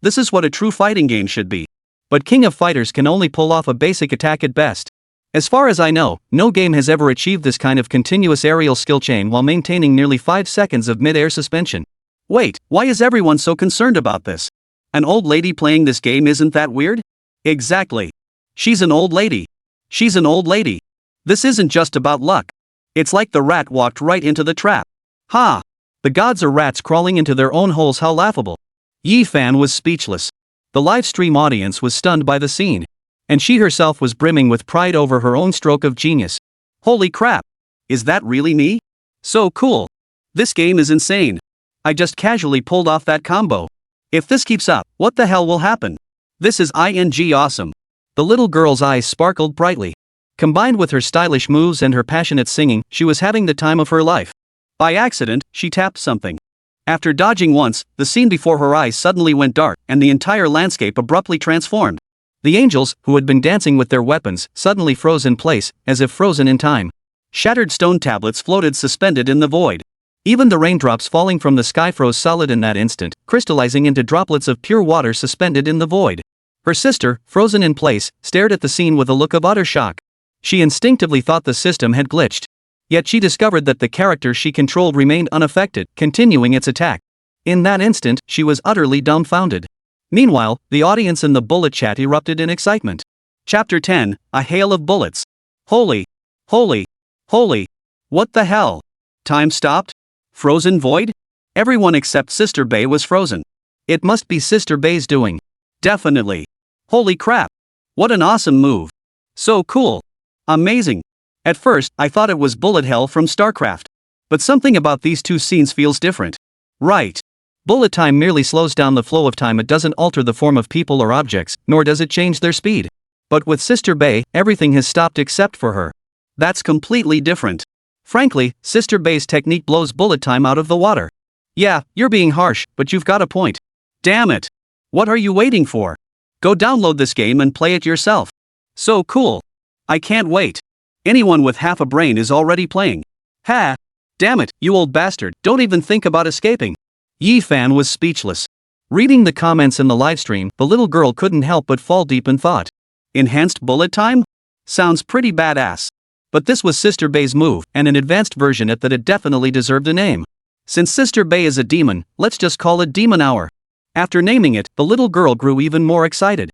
this is what a true fighting game should be. But King of Fighters can only pull off a basic attack at best. As far as I know, no game has ever achieved this kind of continuous aerial skill chain while maintaining nearly 5 seconds of mid-air suspension. Wait, why is everyone so concerned about this? An old lady playing this game, isn't that weird? Exactly. She's an old lady. She's an old lady. This isn't just about luck. It's like the rat walked right into the trap. Ha! The gods are rats crawling into their own holes, how laughable. Yefei was speechless. The live stream audience was stunned by the scene. And she herself was brimming with pride over her own stroke of genius. Holy crap! Is that really me? So cool. This game is insane. I just casually pulled off that combo. If this keeps up, what the hell will happen? This is awesome. The little girl's eyes sparkled brightly. Combined with her stylish moves and her passionate singing, she was having the time of her life. By accident, she tapped something. After dodging once, the scene before her eyes suddenly went dark, and the entire landscape abruptly transformed. The angels, who had been dancing with their weapons, suddenly froze in place, as if frozen in time. Shattered stone tablets floated suspended in the void. Even the raindrops falling from the sky froze solid in that instant, crystallizing into droplets of pure water suspended in the void. Her sister, frozen in place, stared at the scene with a look of utter shock. She instinctively thought the system had glitched. Yet she discovered that the character she controlled remained unaffected, continuing its attack. In that instant, she was utterly dumbfounded. Meanwhile, the audience in the bullet chat erupted in excitement. Chapter 10, A Hail of Bullets. Holy. Holy. Holy. What the hell? Time stopped? Frozen void? Everyone except Sister Bay was frozen. It must be Sister Bay's doing. Definitely. Holy crap. What an awesome move. So cool. Amazing. At first, I thought it was bullet hell from StarCraft. But something about these two scenes feels different. Right. Bullet time merely slows down the flow of time. It doesn't alter the form of people or objects, nor does it change their speed. But with Sister Bay, everything has stopped except for her. That's completely different. Frankly, Sister Bay's technique blows bullet time out of the water. Yeah, you're being harsh, but you've got a point. Damn it. What are you waiting for? Go download this game and play it yourself. So cool. I can't wait. Anyone with half a brain is already playing. Ha! Damn it, you old bastard, don't even think about escaping. Yefei was speechless. Reading the comments in the livestream, the little girl couldn't help but fall deep in thought. Enhanced bullet time? Sounds pretty badass. But this was Sister Bay's move, and an advanced version at that. It definitely deserved a name. Since Sister Bay is a demon, let's just call it Demon Hour. After naming it, the little girl grew even more excited.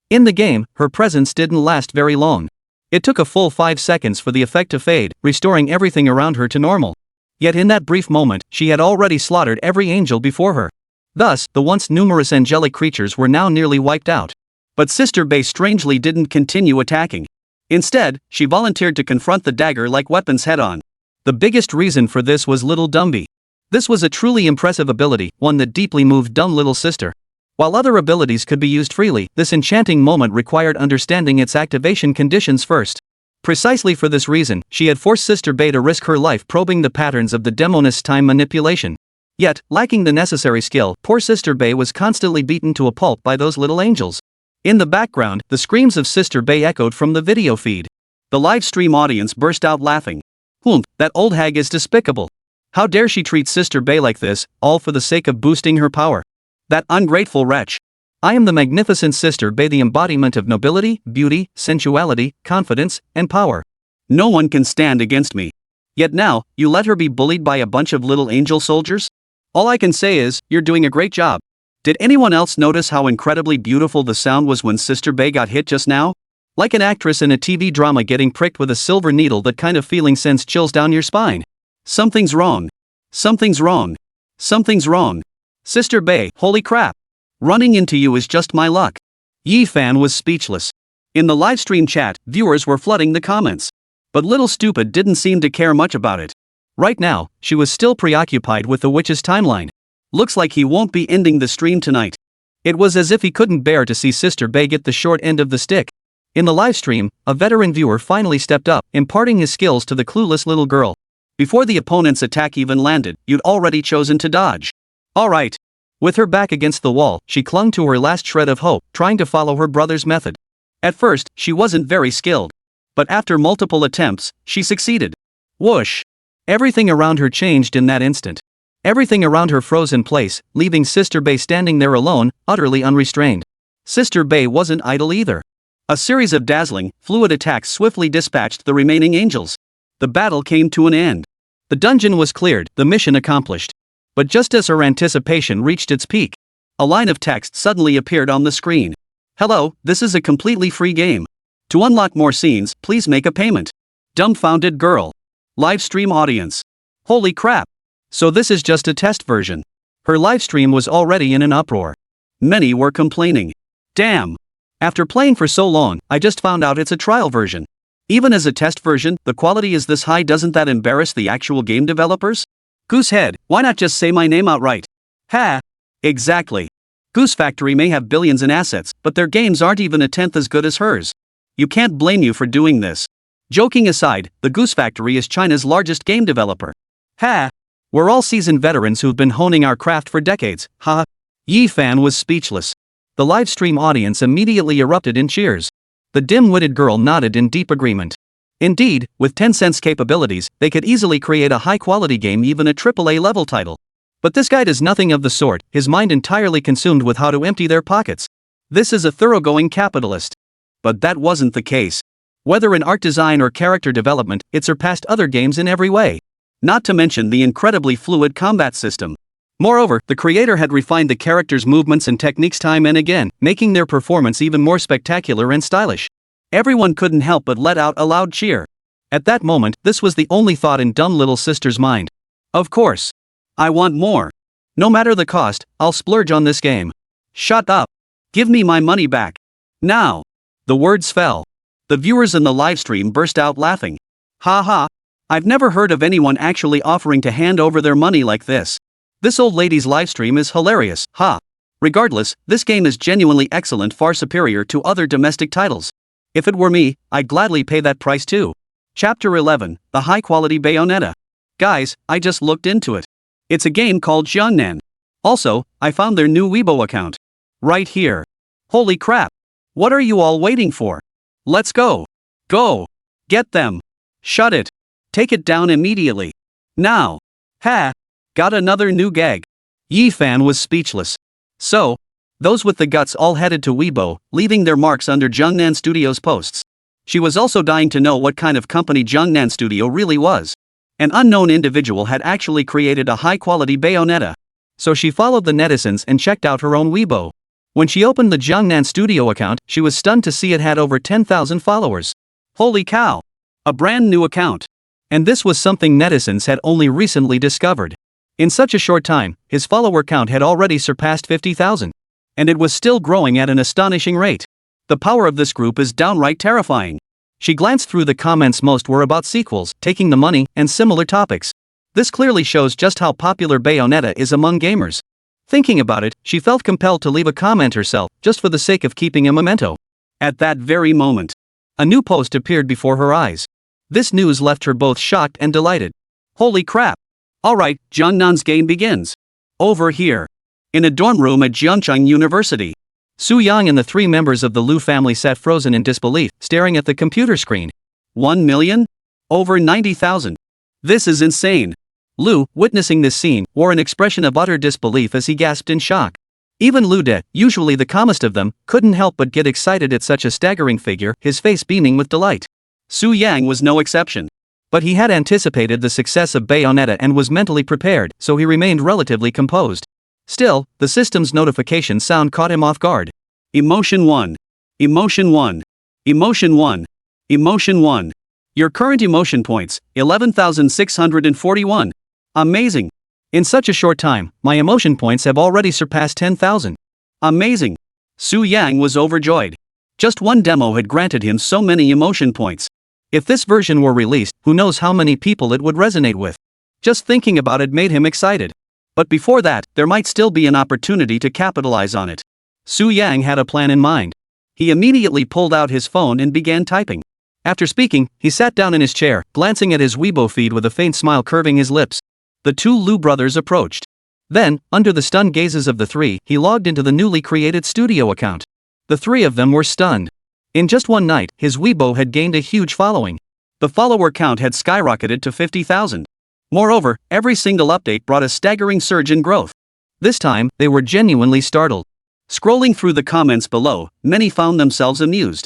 In the game, her presence didn't last very long. It took a full 5 seconds for the effect to fade, restoring everything around her to normal. Yet in that brief moment, she had already slaughtered every angel before her. Thus, the once numerous angelic creatures were now nearly wiped out. But Sister Bay strangely didn't continue attacking. Instead, she volunteered to confront the dagger-like weapons head-on. The biggest reason for this was Little Dumby. This was a truly impressive ability, one that deeply moved dumb little sister. While other abilities could be used freely, this enchanting moment required understanding its activation conditions first. Precisely for this reason, she had forced Sister Bay to risk her life probing the patterns of the demonist's time manipulation. Yet, lacking the necessary skill, poor Sister Bay was constantly beaten to a pulp by those little angels. In the background, the screams of Sister Bay echoed from the video feed. The live stream audience burst out laughing. That old hag is despicable. How dare she treat Sister Bay like this, all for the sake of boosting her power. That ungrateful wretch. I am the magnificent Sister Bay, the embodiment of nobility, beauty, sensuality, confidence, and power. No one can stand against me. Yet now, you let her be bullied by a bunch of little angel soldiers? All I can say is, you're doing a great job. Did anyone else notice how incredibly beautiful the sound was when Sister Bay got hit just now? Like an actress in a TV drama getting pricked with a silver needle. That kind of feeling sends chills down your spine. Something's wrong. Something's wrong. Something's wrong. Sister Bay, holy crap. Running into you is just my luck. Yefei was speechless. In the livestream chat, viewers were flooding the comments. But little stupid didn't seem to care much about it. Right now, she was still preoccupied with the witch's timeline. Looks like he won't be ending the stream tonight. It was as if he couldn't bear to see Sister Bay get the short end of the stick. In the livestream, a veteran viewer finally stepped up, imparting his skills to the clueless little girl. Before the opponent's attack even landed, you'd already chosen to dodge. Alright. With her back against the wall, she clung to her last shred of hope, trying to follow her brother's method. At first, she wasn't very skilled. But after multiple attempts, she succeeded. Whoosh! Everything around her changed in that instant. Everything around her froze in place, leaving Sister Bay standing there alone, utterly unrestrained. Sister Bay wasn't idle either. A series of dazzling, fluid attacks swiftly dispatched the remaining angels. The battle came to an end. The dungeon was cleared, the mission accomplished. But just as her anticipation reached its peak, a line of text suddenly appeared on the screen. Hello, this is a completely free game. To unlock more scenes, please make a payment. Dumbfounded girl. Livestream audience. Holy crap. So this is just a test version. Her livestream was already in an uproar. Many were complaining. Damn. After playing for so long, I just found out it's a trial version. Even as a test version, the quality is this high. Doesn't that embarrass the actual game developers? Goosehead, why not just say my name outright? Ha! Exactly. Goose Factory may have billions in assets, but their games aren't even a tenth as good as hers. You can't blame you for doing this. Joking aside, the Goose Factory is China's largest game developer. Ha! We're all seasoned veterans who've been honing our craft for decades, ha! Yefei was speechless. The live stream audience immediately erupted in cheers. The dim-witted girl nodded in deep agreement. Indeed, with Tencent's capabilities, they could easily create a high-quality game, even a AAA level title. But this guy does nothing of the sort, his mind entirely consumed with how to empty their pockets. This is a thoroughgoing capitalist. But that wasn't the case. Whether in art design or character development, it surpassed other games in every way. Not to mention the incredibly fluid combat system. Moreover, the creator had refined the characters' movements and techniques time and again, making their performance even more spectacular and stylish. Everyone couldn't help but let out a loud cheer. At that moment, this was the only thought in dumb little sister's mind. Of course. I want more. No matter the cost, I'll splurge on this game. Shut up. Give me my money back. Now. The words fell. The viewers in the livestream burst out laughing. Ha ha. I've never heard of anyone actually offering to hand over their money like this. This old lady's livestream is hilarious, ha. Regardless, this game is genuinely excellent, far superior to other domestic titles. If it were me, I'd gladly pay that price too. Chapter 11, The High-Quality Bayonetta. Guys, I just looked into it. It's a game called Jiangnan. Also, I found their new Weibo account. Right here. Holy crap. What are you all waiting for? Let's go. Go. Get them. Shut it. Take it down immediately. Now. Ha. Got another new gag. Yefei was speechless. So, those with the guts all headed to Weibo, leaving their marks under Jiangnan Studios' posts. She was also dying to know what kind of company Jiangnan Studio really was. An unknown individual had actually created a high-quality Bayonetta. So she followed the netizens and checked out her own Weibo. When she opened the Jiangnan Studio account, she was stunned to see it had over 10,000 followers. Holy cow! A brand new account. And this was something netizens had only recently discovered. In such a short time, his follower count had already surpassed 50,000. And it was still growing at an astonishing rate. The power of this group is downright terrifying. She glanced through the comments, most were about sequels, taking the money, and similar topics. This clearly shows just how popular Bayonetta is among gamers. Thinking about it, she felt compelled to leave a comment herself, just for the sake of keeping a memento. At that very moment, a new post appeared before her eyes. This news left her both shocked and delighted. Holy crap! Alright, Jiangnan's game begins. Over here. In a dorm room at Jiangcheng University. Su Yang and the three members of the Lu family sat frozen in disbelief, staring at the computer screen. 1 million? Over 90,000. This is insane. Lu, witnessing this scene, wore an expression of utter disbelief as he gasped in shock. Even Lu De, usually the calmest of them, couldn't help but get excited at such a staggering figure, his face beaming with delight. Su Yang was no exception. But he had anticipated the success of Bayonetta and was mentally prepared, so he remained relatively composed. Still, the system's notification sound caught him off guard. Emotion 1. Emotion 1. Emotion 1. Emotion 1. Your current emotion points, 11,641. Amazing. In such a short time, my emotion points have already surpassed 10,000. Amazing. Su Yang was overjoyed. Just one demo had granted him so many emotion points. If this version were released, who knows how many people it would resonate with. Just thinking about it made him excited. But before that, there might still be an opportunity to capitalize on it. Su Yang had a plan in mind. He immediately pulled out his phone and began typing. After speaking, he sat down in his chair, glancing at his Weibo feed with a faint smile curving his lips. The two Lu brothers approached. Then, under the stunned gazes of the three, he logged into the newly created studio account. The three of them were stunned. In just one night, his Weibo had gained a huge following. The follower count had skyrocketed to 50,000. Moreover, every single update brought a staggering surge in growth. This time, they were genuinely startled. Scrolling through the comments below, many found themselves amused.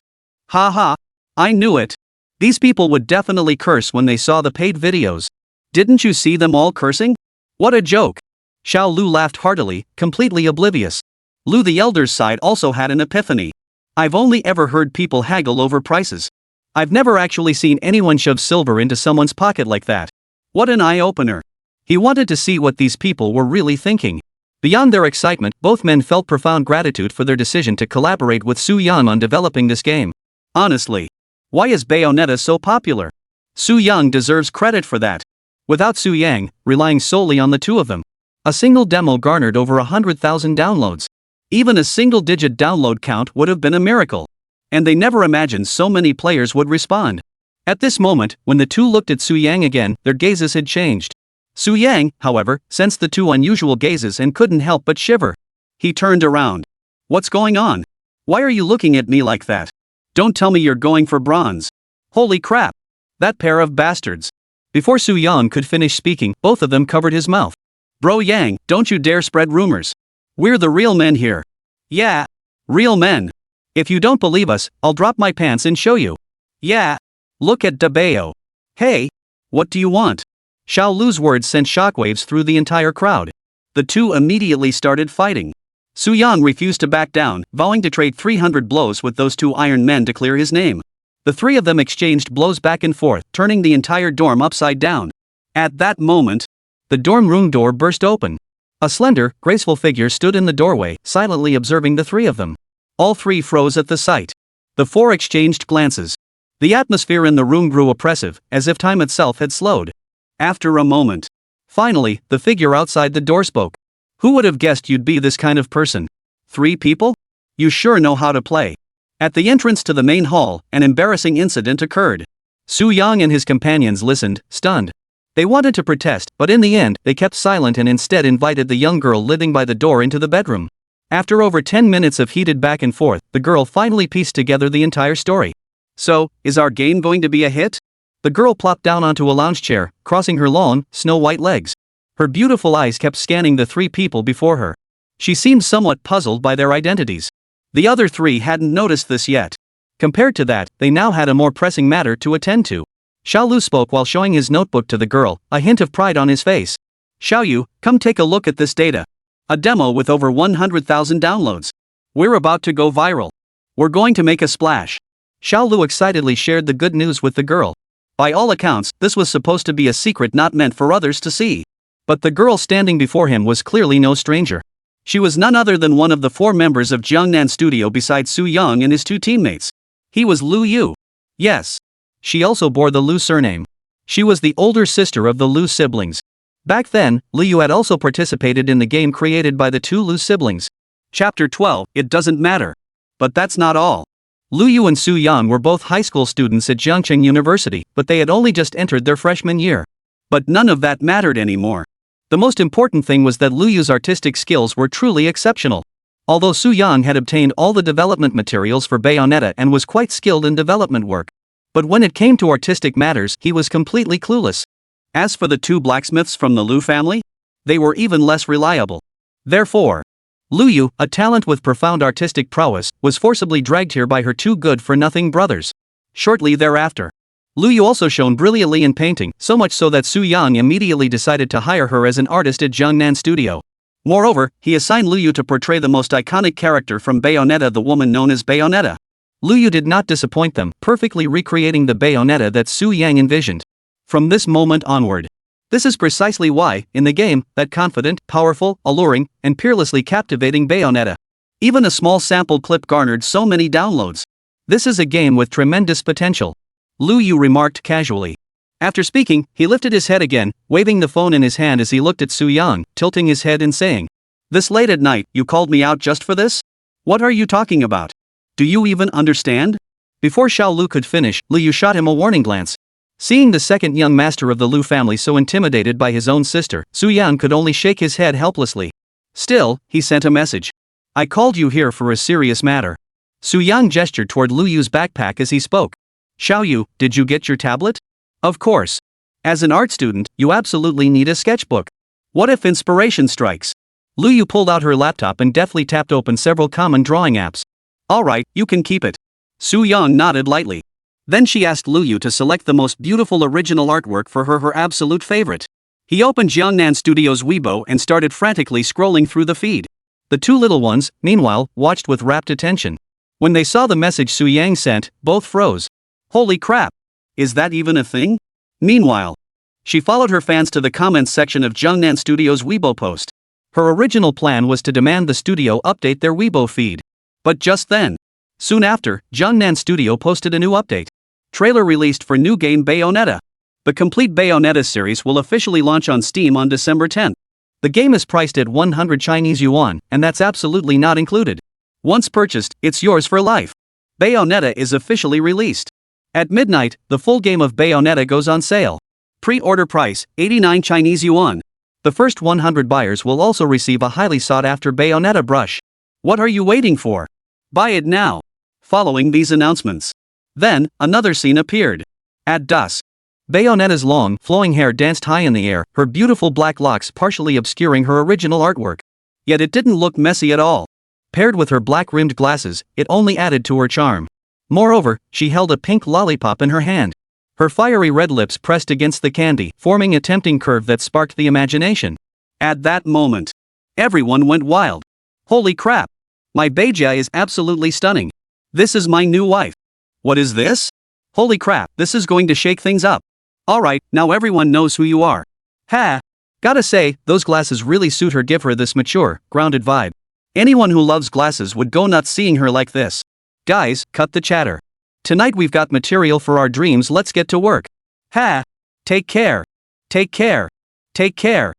Ha ha! I knew it! These people would definitely curse when they saw the paid videos. Didn't you see them all cursing? What a joke! Xiao Lu laughed heartily, completely oblivious. Lu the Elder's side also had an epiphany. I've only ever heard people haggle over prices. I've never actually seen anyone shove silver into someone's pocket like that. What an eye-opener. He wanted to see what these people were really thinking. Beyond their excitement, both men felt profound gratitude for their decision to collaborate with Su Yang on developing this game. Honestly, why is Bayonetta so popular? Su Yang deserves credit for that. Without Su Yang, relying solely on the two of them, a single demo garnered over 100,000 downloads. Even a single-digit download count would have been a miracle. And they never imagined so many players would respond. At this moment, when the two looked at Su Yang again, their gazes had changed. Su Yang, however, sensed the two unusual gazes and couldn't help but shiver. He turned around. What's going on? Why are you looking at me like that? Don't tell me you're going for bronze. Holy crap. That pair of bastards. Before Su Yang could finish speaking, both of them covered his mouth. Bro Yang, don't you dare spread rumors. We're the real men here. Yeah. Real men. If you don't believe us, I'll drop my pants and show you. Yeah. Look at Dabeo. Hey. What do you want? Xiao Lu's words sent shockwaves through the entire crowd. The two immediately started fighting. Su Yang refused to back down, vowing to trade 300 blows with those two iron men to clear his name. The three of them exchanged blows back and forth, turning the entire dorm upside down. At that moment, the dorm room door burst open. A slender, graceful figure stood in the doorway, silently observing the three of them. All three froze at the sight. The four exchanged glances. The atmosphere in the room grew oppressive, as if time itself had slowed. After a moment, finally, the figure outside the door spoke. Who would have guessed you'd be this kind of person? 3 people? You sure know how to play. At the entrance to the main hall, an embarrassing incident occurred. Su Yang and his companions listened, stunned. They wanted to protest, but in the end, they kept silent and instead invited the young girl living by the door into the bedroom. After over 10 minutes of heated back and forth, the girl finally pieced together the entire story. So, is our game going to be a hit? The girl plopped down onto a lounge chair, crossing her long, snow-white legs. Her beautiful eyes kept scanning the 3 people before her. She seemed somewhat puzzled by their identities. The other 3 hadn't noticed this yet. Compared to that, they now had a more pressing matter to attend to. Xiao Lu spoke while showing his notebook to the girl, a hint of pride on his face. Xiao Yu, come take a look at this data. A demo with over 100,000 downloads. We're about to go viral. We're going to make a splash. Xiao Lu excitedly shared the good news with the girl. By all accounts, this was supposed to be a secret not meant for others to see. But the girl standing before him was clearly no stranger. She was none other than one of the 4 members of Jiangnan Studio besides Su Yang and his 2 teammates. He was Lu Yu. Yes. She also bore the Lu surname. She was the older sister of the Lu siblings. Back then, Lu Yu had also participated in the game created by the 2 Lu siblings. Chapter 12, It Doesn't Matter. But that's not all. Lu Yu and Su Yang were both high school students at Jiangcheng University, but they had only just entered their freshman year. But none of that mattered anymore. The most important thing was that Lu Yu's artistic skills were truly exceptional. Although Su Yang had obtained all the development materials for Bayonetta and was quite skilled in development work. But when it came to artistic matters, he was completely clueless. As for the 2 blacksmiths from the Lu family, they were even less reliable. Therefore, Lu Yu, a talent with profound artistic prowess, was forcibly dragged here by her 2 good-for-nothing brothers. Shortly thereafter, Lu Yu also shone brilliantly in painting, so much so that Su Yang immediately decided to hire her as an artist at Jiangnan Studio. Moreover, he assigned Lu Yu to portray the most iconic character from Bayonetta, the woman known as Bayonetta. Lu Yu did not disappoint them, perfectly recreating the Bayonetta that Su Yang envisioned. From this moment onward, this is precisely why, in the game, that confident, powerful, alluring, and peerlessly captivating Bayonetta. Even a small sample clip garnered so many downloads. This is a game with tremendous potential, Lu Yu remarked casually. After speaking, he lifted his head again, waving the phone in his hand as he looked at Su Yang, tilting his head and saying, "This late at night, you called me out just for this? What are you talking about? Do you even understand?" Before Xiao Lu could finish, Lu Yu shot him a warning glance. Seeing the second young master of the Lu family so intimidated by his own sister, Su Yang could only shake his head helplessly. Still, he sent a message. "I called you here for a serious matter." Su Yang gestured toward Lu Yu's backpack as he spoke. "Xiao Yu, did you get your tablet?" "Of course. As an art student, you absolutely need a sketchbook. What if inspiration strikes?" Lu Yu pulled out her laptop and deftly tapped open several common drawing apps. "All right, you can keep it." Su Yang nodded lightly. Then she asked Lu Yu to select the most beautiful original artwork for her absolute favorite. He opened Jiangnan Studio's Weibo and started frantically scrolling through the feed. The 2 little ones, meanwhile, watched with rapt attention. When they saw the message Su Yang sent, both froze. Holy crap! Is that even a thing? Meanwhile, she followed her fans to the comments section of Jiangnan Studio's Weibo post. Her original plan was to demand the studio update their Weibo feed. But just then, soon after, Jiangnan Studio posted a new update. Trailer released for new game Bayonetta. The complete Bayonetta series will officially launch on Steam on December 10th. The game is priced at 100 Chinese yuan, and that's absolutely not included. Once purchased, it's yours for life. Bayonetta is officially released. At midnight, the full game of Bayonetta goes on sale. Pre-order price, 89 Chinese yuan. The first 100 buyers will also receive a highly sought-after Bayonetta brush. What are you waiting for? Buy it now. Following these announcements. Then, another scene appeared. At dusk. Bayonetta's long, flowing hair danced high in the air, her beautiful black locks partially obscuring her original artwork. Yet it didn't look messy at all. Paired with her black-rimmed glasses, it only added to her charm. Moreover, she held a pink lollipop in her hand. Her fiery red lips pressed against the candy, forming a tempting curve that sparked the imagination. At that moment, everyone went wild. Holy crap! My Beijia is absolutely stunning. This is my new wife. What is this? Holy crap, this is going to shake things up. Alright, now everyone knows who you are. Ha! Gotta say, those glasses really suit her, give her this mature, grounded vibe. Anyone who loves glasses would go nuts seeing her like this. Guys, cut the chatter. Tonight we've got material for our dreams, let's get to work. Ha! Take care. Take care. Take care.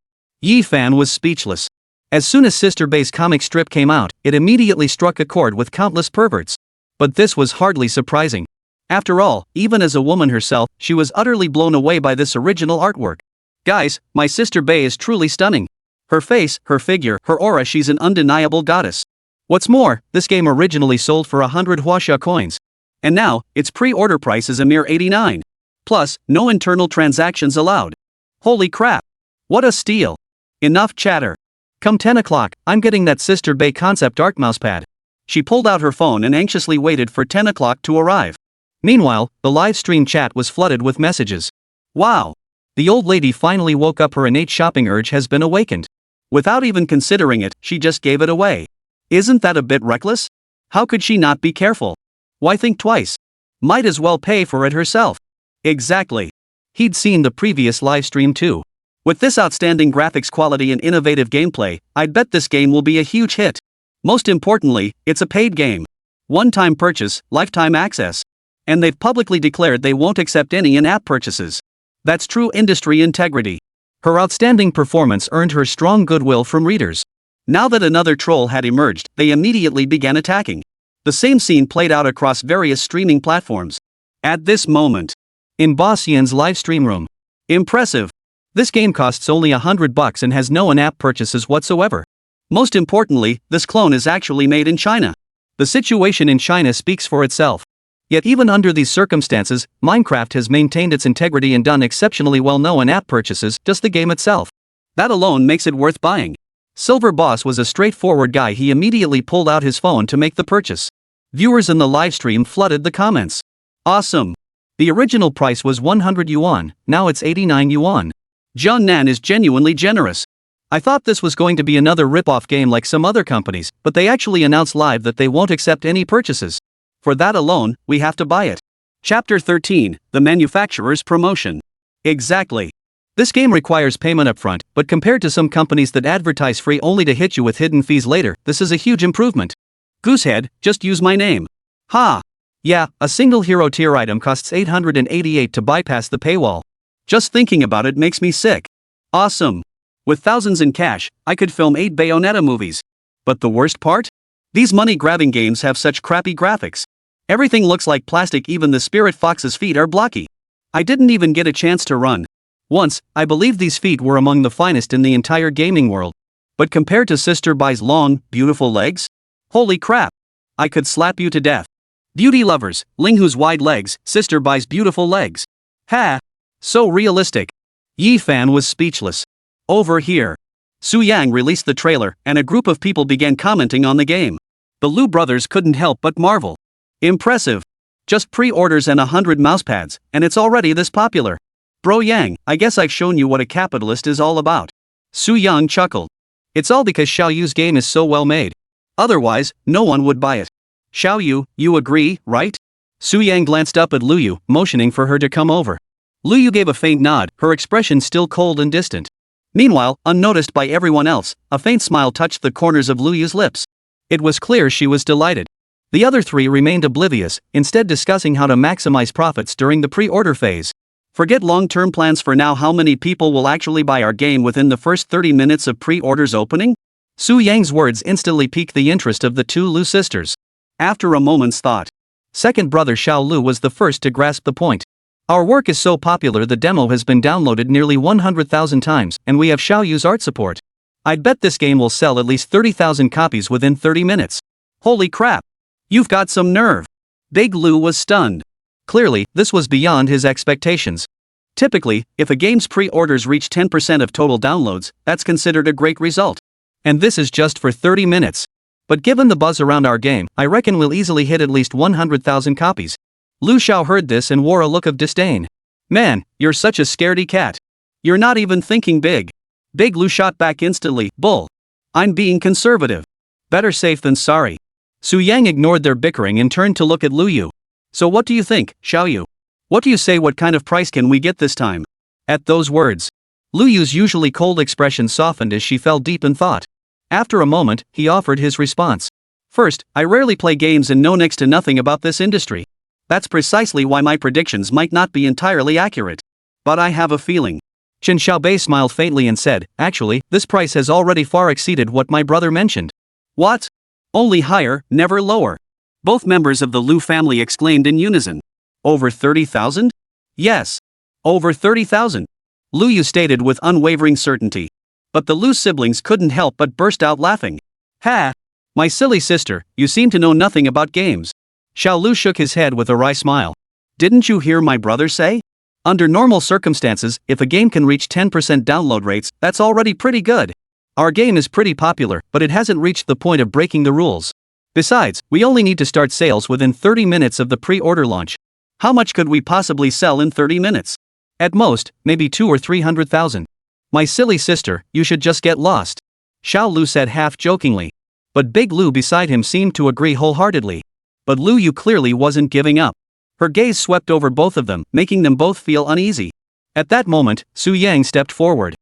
Yefei was speechless. As soon as Sister Bay's comic strip came out, it immediately struck a chord with countless perverts. But this was hardly surprising. After all, even as a woman herself, she was utterly blown away by this original artwork. Guys, my Sister Bay is truly stunning. Her face, her figure, her aura, she's an undeniable goddess. What's more, this game originally sold for 100 huaxia coins. And now, its pre-order price is a mere 89. Plus, no internal transactions allowed. Holy crap! What a steal! Enough chatter. Come 10 o'clock, I'm getting that Sister Bay concept art mousepad. She pulled out her phone and anxiously waited for 10 o'clock to arrive. Meanwhile, the live stream chat was flooded with messages. Wow! The old lady finally woke up, her innate shopping urge has been awakened. Without even considering it, she just gave it away. Isn't that a bit reckless? How could she not be careful? Why think twice? Might as well pay for it herself. Exactly. He'd seen the previous live stream too. With this outstanding graphics quality and innovative gameplay, I'd bet this game will be a huge hit. Most importantly, it's a paid game. One-time purchase, lifetime access. And they've publicly declared they won't accept any in-app purchases. That's true industry integrity. Her outstanding performance earned her strong goodwill from readers. Now that another troll had emerged, they immediately began attacking. The same scene played out across various streaming platforms. At this moment, in Boss Yan's live stream room. Impressive. This game costs only $100 and has no in-app purchases whatsoever. Most importantly, this clone is actually made in China. The situation in China speaks for itself. Yet even under these circumstances, Minecraft has maintained its integrity and done exceptionally well. No in-app purchases, just the game itself. That alone makes it worth buying. Silver Boss was a straightforward guy, he immediately pulled out his phone to make the purchase. Viewers in the livestream flooded the comments. Awesome. The original price was 100 yuan, now it's 89 yuan. John Nan is genuinely generous. I thought this was going to be another rip-off game like some other companies, but they actually announced live that they won't accept any purchases. For that alone, we have to buy it. Chapter 13, The Manufacturer's Promotion. Exactly. This game requires payment upfront, but compared to some companies that advertise free only to hit you with hidden fees later, this is a huge improvement. Goosehead, just use my name. Ha! Yeah, a single hero tier item costs 888 to bypass the paywall. Just thinking about it makes me sick. Awesome. With thousands in cash, I could film 8 Bayonetta movies. But the worst part? These money-grabbing games have such crappy graphics. Everything looks like plastic, even the Spirit Fox's feet are blocky. I didn't even get a chance to run. Once, I believed these feet were among the finest in the entire gaming world. But compared to Sister Bai's long, beautiful legs? Holy crap! I could slap you to death. Beauty lovers, Linghu's wide legs, Sister Bai's beautiful legs. Ha! So realistic. Yefei was speechless. Over here. Su Yang released the trailer, and a group of people began commenting on the game. The Lu brothers couldn't help but marvel. Impressive. Just pre-orders and 100 mousepads, and it's already this popular. Bro Yang, I guess I've shown you what a capitalist is all about. Su Yang chuckled. It's all because Xiao Yu's game is so well made. Otherwise, no one would buy it. Xiao Yu, you agree, right? Su Yang glanced up at Lu Yu, motioning for her to come over. Lu Yu gave a faint nod, her expression still cold and distant. Meanwhile, unnoticed by everyone else, a faint smile touched the corners of Lu Yu's lips. It was clear she was delighted. The other three remained oblivious, instead discussing how to maximize profits during the pre-order phase. Forget long-term plans for now. How many people will actually buy our game within the first 30 minutes of pre-orders opening? Su Yang's words instantly piqued the interest of the two Lu sisters. After a moment's thought, second brother Xiao Lu was the first to grasp the point. Our work is so popular the demo has been downloaded nearly 100,000 times, and we have Xiao Yu's art support. I'd bet this game will sell at least 30,000 copies within 30 minutes. Holy crap! You've got some nerve. Big Lou was stunned. Clearly, this was beyond his expectations. Typically, if a game's pre-orders reach 10% of total downloads, that's considered a great result. And this is just for 30 minutes. But given the buzz around our game, I reckon we'll easily hit at least 100,000 copies. Lu Xiao heard this and wore a look of disdain. Man, you're such a scaredy cat. You're not even thinking big. Big Lou shot back instantly. Bull. I'm being conservative. Better safe than sorry. Su Yang ignored their bickering and turned to look at Lu Yu. So what do you think, Xiao Yu? What do you say, what kind of price can we get this time? At those words, Lu Yu's usually cold expression softened as she fell deep in thought. After a moment, he offered his response. First, I rarely play games and know next to nothing about this industry. That's precisely why my predictions might not be entirely accurate. But I have a feeling. Chen Xiaobei smiled faintly and said, actually, this price has already far exceeded what my brother mentioned. What? Only higher, never lower. Both members of the Lu family exclaimed in unison. Over 30,000? Yes. Over 30,000. Lu Yu stated with unwavering certainty. But the Lu siblings couldn't help but burst out laughing. Ha! My silly sister, you seem to know nothing about games. Xiao Lu shook his head with a wry smile. Didn't you hear my brother say? Under normal circumstances, if a game can reach 10% download rates, that's already pretty good. Our game is pretty popular, but it hasn't reached the point of breaking the rules. Besides, we only need to start sales within 30 minutes of the pre-order launch. How much could we possibly sell in 30 minutes? At most, maybe 200,000 or 300,000. My silly sister, you should just get lost. Xiao Lu said half-jokingly. But Big Lu beside him seemed to agree wholeheartedly. But Lu Yu clearly wasn't giving up. Her gaze swept over both of them, making them both feel uneasy. At that moment, Su Yang stepped forward.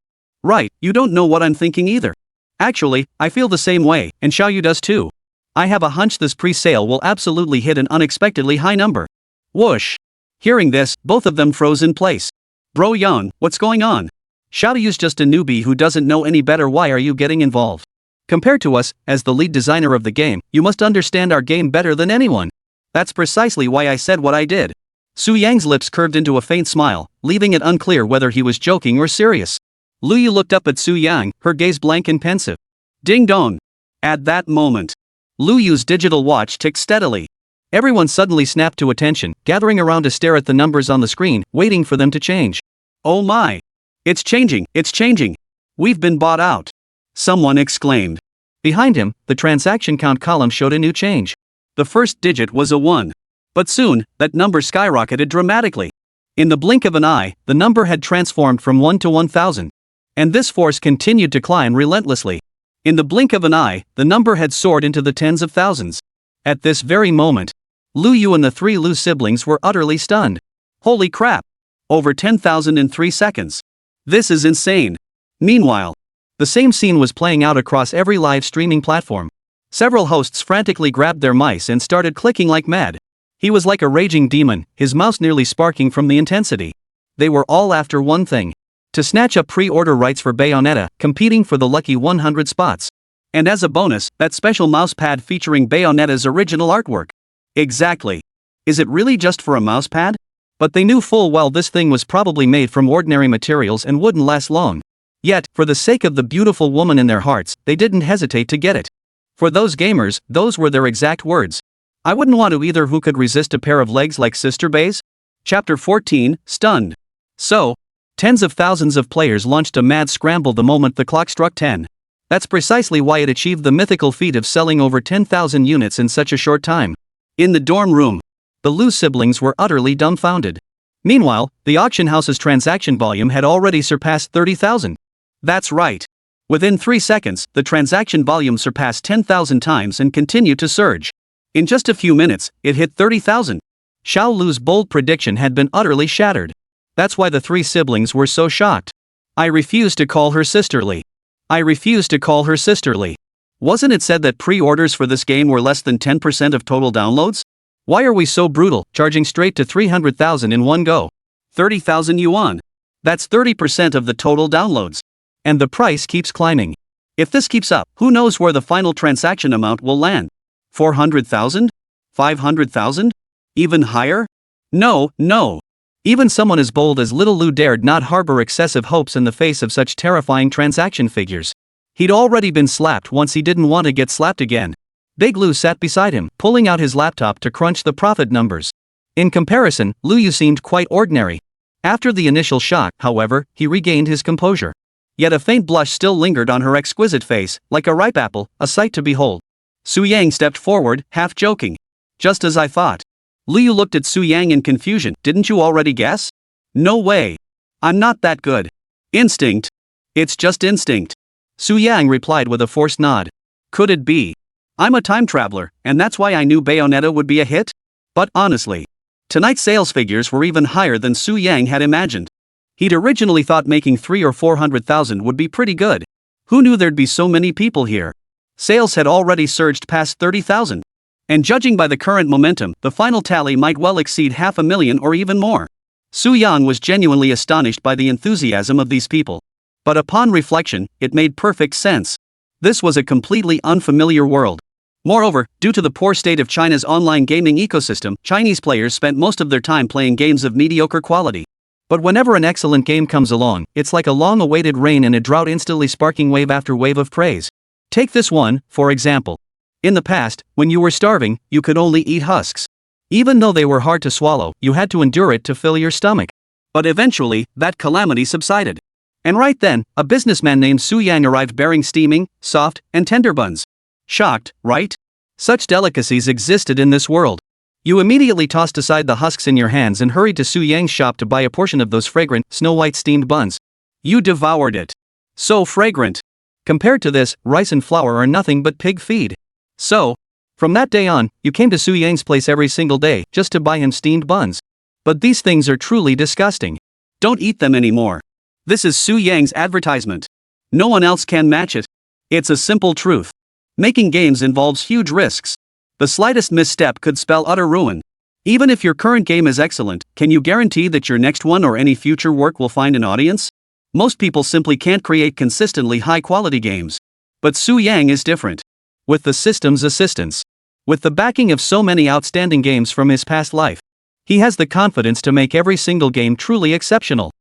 Right, you don't know what I'm thinking either. Actually, I feel the same way, and Xiao Yu does too. I have a hunch this pre-sale will absolutely hit an unexpectedly high number. Whoosh! Hearing this, both of them froze in place. Bro Yan, what's going on? Xiao Yu's just a newbie who doesn't know any better. Why are you getting involved? Compared to us, as the lead designer of the game, you must understand our game better than anyone. That's precisely why I said what I did. Su Yang's lips curved into a faint smile, leaving it unclear whether he was joking or serious. Lu Yu looked up at Su Yang, her gaze blank and pensive. Ding dong! At that moment, Lu Yu's digital watch ticked steadily. Everyone suddenly snapped to attention, gathering around to stare at the numbers on the screen, waiting for them to change. Oh my! It's changing, it's changing! We've been bought out! Someone exclaimed. Behind him, the transaction count column showed a new change. The first digit was a 1. But soon, that number skyrocketed dramatically. In the blink of an eye, the number had transformed from 1 to 1,000. And this force continued to climb relentlessly. In the blink of an eye, the number had soared into the tens of thousands. At this very moment, Lu Yu and the 3 Lu siblings were utterly stunned. Holy crap! Over 10,000 in 3 seconds. This is insane. Meanwhile, the same scene was playing out across every live streaming platform. Several hosts frantically grabbed their mice and started clicking like mad. He was like a raging demon, his mouse nearly sparking from the intensity. They were all after one thing. To snatch up pre-order rights for Bayonetta, competing for the lucky 100 spots. And as a bonus, that special mousepad featuring Bayonetta's original artwork. Exactly. Is it really just for a mousepad? But they knew full well this thing was probably made from ordinary materials and wouldn't last long. Yet, for the sake of the beautiful woman in their hearts, they didn't hesitate to get it. For those gamers, those were their exact words. I wouldn't want to either. Who could resist a pair of legs like Sister Bay's? Chapter 14, Stunned. So, tens of thousands of players launched a mad scramble the moment the clock struck 10. That's precisely why it achieved the mythical feat of selling over 10,000 units in such a short time. In the dorm room, the Lu siblings were utterly dumbfounded. Meanwhile, the auction house's transaction volume had already surpassed 30,000. That's right. Within 3 seconds, the transaction volume surpassed 10,000 times and continued to surge. In just a few minutes, it hit 30,000. Xiao Lu's bold prediction had been utterly shattered. That's why the 3 siblings were so shocked. I refuse to call her sisterly. I refuse to call her sisterly. Wasn't it said that pre-orders for this game were less than 10% of total downloads? Why are we so brutal, charging straight to 300,000 in one go? 30,000 yuan. That's 30% of the total downloads. And the price keeps climbing. If this keeps up, who knows where the final transaction amount will land? 400,000? 500,000? Even higher? No, no. Even someone as bold as Little Lu dared not harbor excessive hopes in the face of such terrifying transaction figures. He'd already been slapped once, he didn't want to get slapped again. Big Lou sat beside him, pulling out his laptop to crunch the profit numbers. In comparison, Lu Yu seemed quite ordinary. After the initial shock, however, he regained his composure. Yet a faint blush still lingered on her exquisite face, like a ripe apple, a sight to behold. Su Yang stepped forward, half joking. Just as I thought. Lu Yu looked at Su Yang in confusion. Didn't you already guess? No way. I'm not that good. Instinct. It's just instinct. Su Yang replied with a forced nod. Could it be? I'm a time traveler, and that's why I knew Bayonetta would be a hit? But honestly, tonight's sales figures were even higher than Su Yang had imagined. He'd originally thought making 300,000 or 400,000 would be pretty good. Who knew there'd be so many people here? Sales had already surged past 30,000. And judging by the current momentum, the final tally might well exceed 500,000 or even more. Su Yang was genuinely astonished by the enthusiasm of these people. But upon reflection, it made perfect sense. This was a completely unfamiliar world. Moreover, due to the poor state of China's online gaming ecosystem, Chinese players spent most of their time playing games of mediocre quality. But whenever an excellent game comes along, it's like a long-awaited rain in a drought, instantly sparking wave after wave of praise. Take this one, for example. In the past, when you were starving, you could only eat husks. Even though they were hard to swallow, you had to endure it to fill your stomach. But eventually, that calamity subsided. And right then, a businessman named Su Yang arrived bearing steaming, soft, and tender buns. Shocked, right? Such delicacies existed in this world. You immediately tossed aside the husks in your hands and hurried to Su Yang's shop to buy a portion of those fragrant, snow-white steamed buns. You devoured it. So fragrant. Compared to this, rice and flour are nothing but pig feed. So, from that day on, you came to Su Yang's place every single day, just to buy him steamed buns. But these things are truly disgusting. Don't eat them anymore. This is Su Yang's advertisement. No one else can match it. It's a simple truth. Making games involves huge risks. The slightest misstep could spell utter ruin. Even if your current game is excellent, can you guarantee that your next one or any future work will find an audience? Most people simply can't create consistently high-quality games. But Su Yang is different. With the system's assistance. With the backing of so many outstanding games from his past life. He has the confidence to make every single game truly exceptional.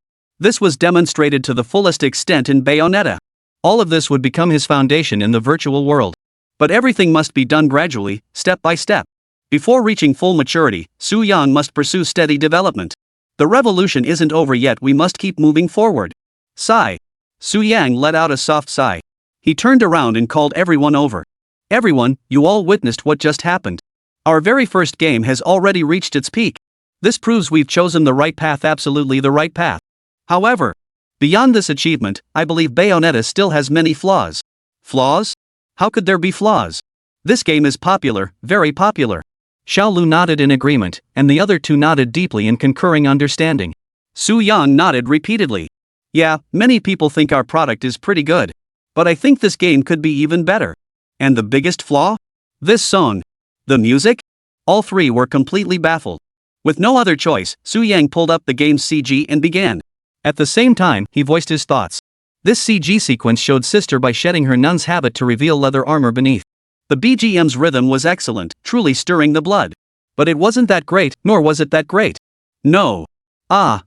This was demonstrated to the fullest extent in Bayonetta. All of this would become his foundation in the virtual world. But everything must be done gradually, step by step. Before reaching full maturity, Su Yang must pursue steady development. The revolution isn't over yet, we must keep moving forward. Sigh. Su Yang let out a soft sigh. He turned around and called everyone over. Everyone, you all witnessed what just happened. Our very first game has already reached its peak. This proves we've chosen the right path, absolutely the right path. However, beyond this achievement, I believe Bayonetta still has many flaws. Flaws? How could there be flaws? This game is popular, very popular. Xiao Lu nodded in agreement, and the other two nodded deeply in concurring understanding. Su Yang nodded repeatedly. Yeah, many people think our product is pretty good. But I think this game could be even better. And the biggest flaw? This song. The music? All three were completely baffled. With no other choice, Su Yang pulled up the game's CG and began. At the same time, he voiced his thoughts. This CG sequence showed Sister by shedding her nun's habit to reveal leather armor beneath. The BGM's rhythm was excellent, truly stirring the blood. But it wasn't that great, nor was it that great. No.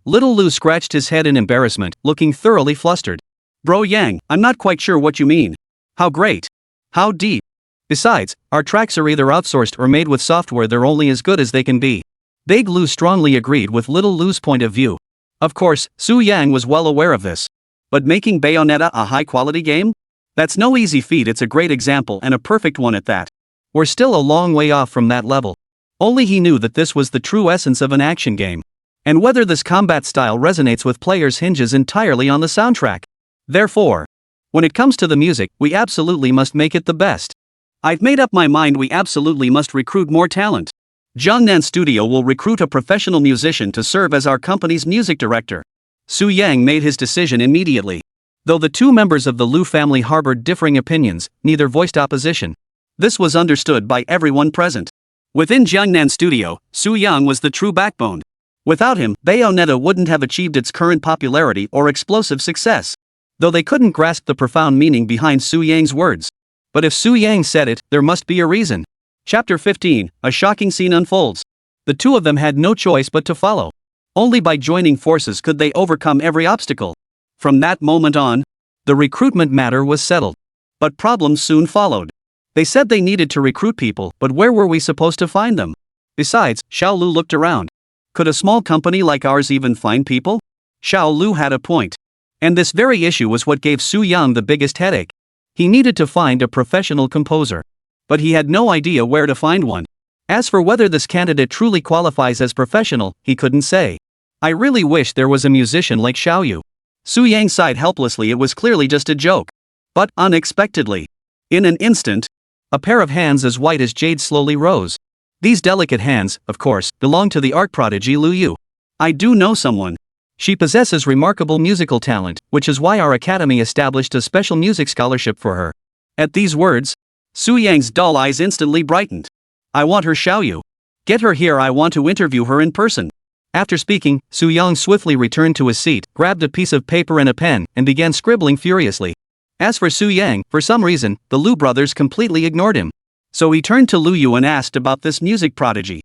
Little Lou scratched his head in embarrassment, looking thoroughly flustered. Bro Yang, I'm not quite sure what you mean. How great? How deep? Besides, our tracks are either outsourced or made with software, they're only as good as they can be. Big Lou strongly agreed with Little Lou's point of view. Of course, Su Yang was well aware of this. But making Bayonetta a high-quality game? That's no easy feat, it's a great example and a perfect one at that. We're still a long way off from that level. Only he knew that this was the true essence of an action game. And whether this combat style resonates with players hinges entirely on the soundtrack. Therefore, when it comes to the music, we absolutely must make it the best. I've made up my mind, we absolutely must recruit more talent. Jiangnan Studio will recruit a professional musician to serve as our company's music director. Su Yang made his decision immediately. Though the two members of the Lu family harbored differing opinions, neither voiced opposition. This was understood by everyone present. Within Jiangnan Studio, Su Yang was the true backbone. Without him, Bayonetta wouldn't have achieved its current popularity or explosive success. Though they couldn't grasp the profound meaning behind Su Yang's words. But if Su Yang said it, there must be a reason. Chapter 15, a shocking scene unfolds. The two of them had no choice but to follow. Only by joining forces could they overcome every obstacle. From that moment on, the recruitment matter was settled. But problems soon followed. They said they needed to recruit people, but where were we supposed to find them? Besides, Xiao Lu looked around. Could a small company like ours even find people? Xiao Lu had a point. And this very issue was what gave Su Yang the biggest headache. He needed to find a professional composer. But he had no idea where to find one. As for whether this candidate truly qualifies as professional, he couldn't say. I really wish there was a musician like Xiao Yu. Su Yang sighed helplessly. It was clearly just a joke. But, unexpectedly, in an instant, a pair of hands as white as jade slowly rose. These delicate hands, of course, belong to the art prodigy Lu Yu. I do know someone. She possesses remarkable musical talent, which is why our academy established a special music scholarship for her. At these words, Su Yang's dull eyes instantly brightened. I want her, Xiao Yu. Get her here. I want to interview her in person. After speaking, Su Yang swiftly returned to his seat, grabbed a piece of paper and a pen, and began scribbling furiously. As for Su Yang, for some reason, the Lu brothers completely ignored him. So he turned to Lu Yu and asked about this music prodigy.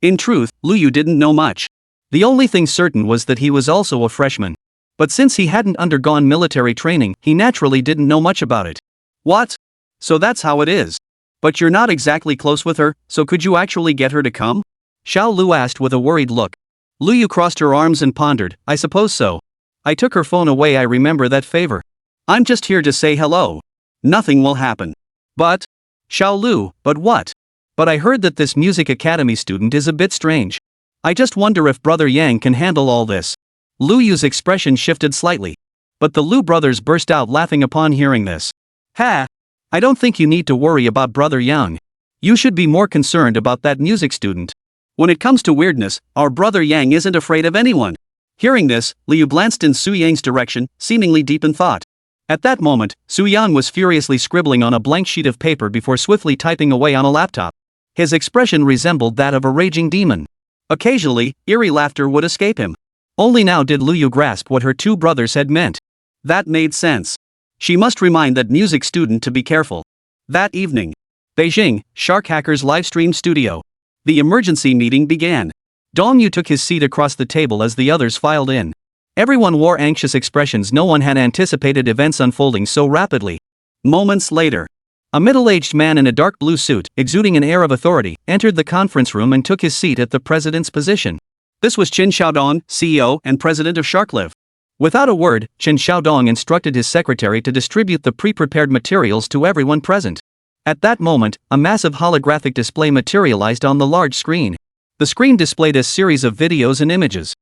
In truth, Lu Yu didn't know much. The only thing certain was that he was also a freshman. But since he hadn't undergone military training, he naturally didn't know much about it. What? So that's how it is. But you're not exactly close with her, so could you actually get her to come? Xiao Lu asked with a worried look. Lu Yu crossed her arms and pondered. I suppose so. I took her phone away. I remember that favor. I'm just here to say hello. Nothing will happen. But, Xiao Lu, but what? But I heard that this music academy student is a bit strange. I just wonder if Brother Yang can handle all this. Lu Yu's expression shifted slightly. But the Lu brothers burst out laughing upon hearing this. Ha! I don't think you need to worry about Brother Yang. You should be more concerned about that music student. When it comes to weirdness, our Brother Yang isn't afraid of anyone. Hearing this, Liu glanced in Su Yang's direction, seemingly deep in thought. At that moment, Su Yang was furiously scribbling on a blank sheet of paper before swiftly typing away on a laptop. His expression resembled that of a raging demon. Occasionally, eerie laughter would escape him. Only now did Lu Yu grasp what her two brothers had meant. That made sense. She must remind that music student to be careful. That evening, Beijing, Shark Hacker's livestream studio. The emergency meeting began. Dong Yu took his seat across the table as the others filed in. Everyone wore anxious expressions. No one had anticipated events unfolding so rapidly. Moments later, a middle-aged man in a dark blue suit, exuding an air of authority, entered the conference room and took his seat at the president's position. This was Qin Xiaodong, CEO and president of SharkLive. Without a word, Qin Xiaodong instructed his secretary to distribute the pre-prepared materials to everyone present. At that moment, a massive holographic display materialized on the large screen. The screen displayed a series of videos and images.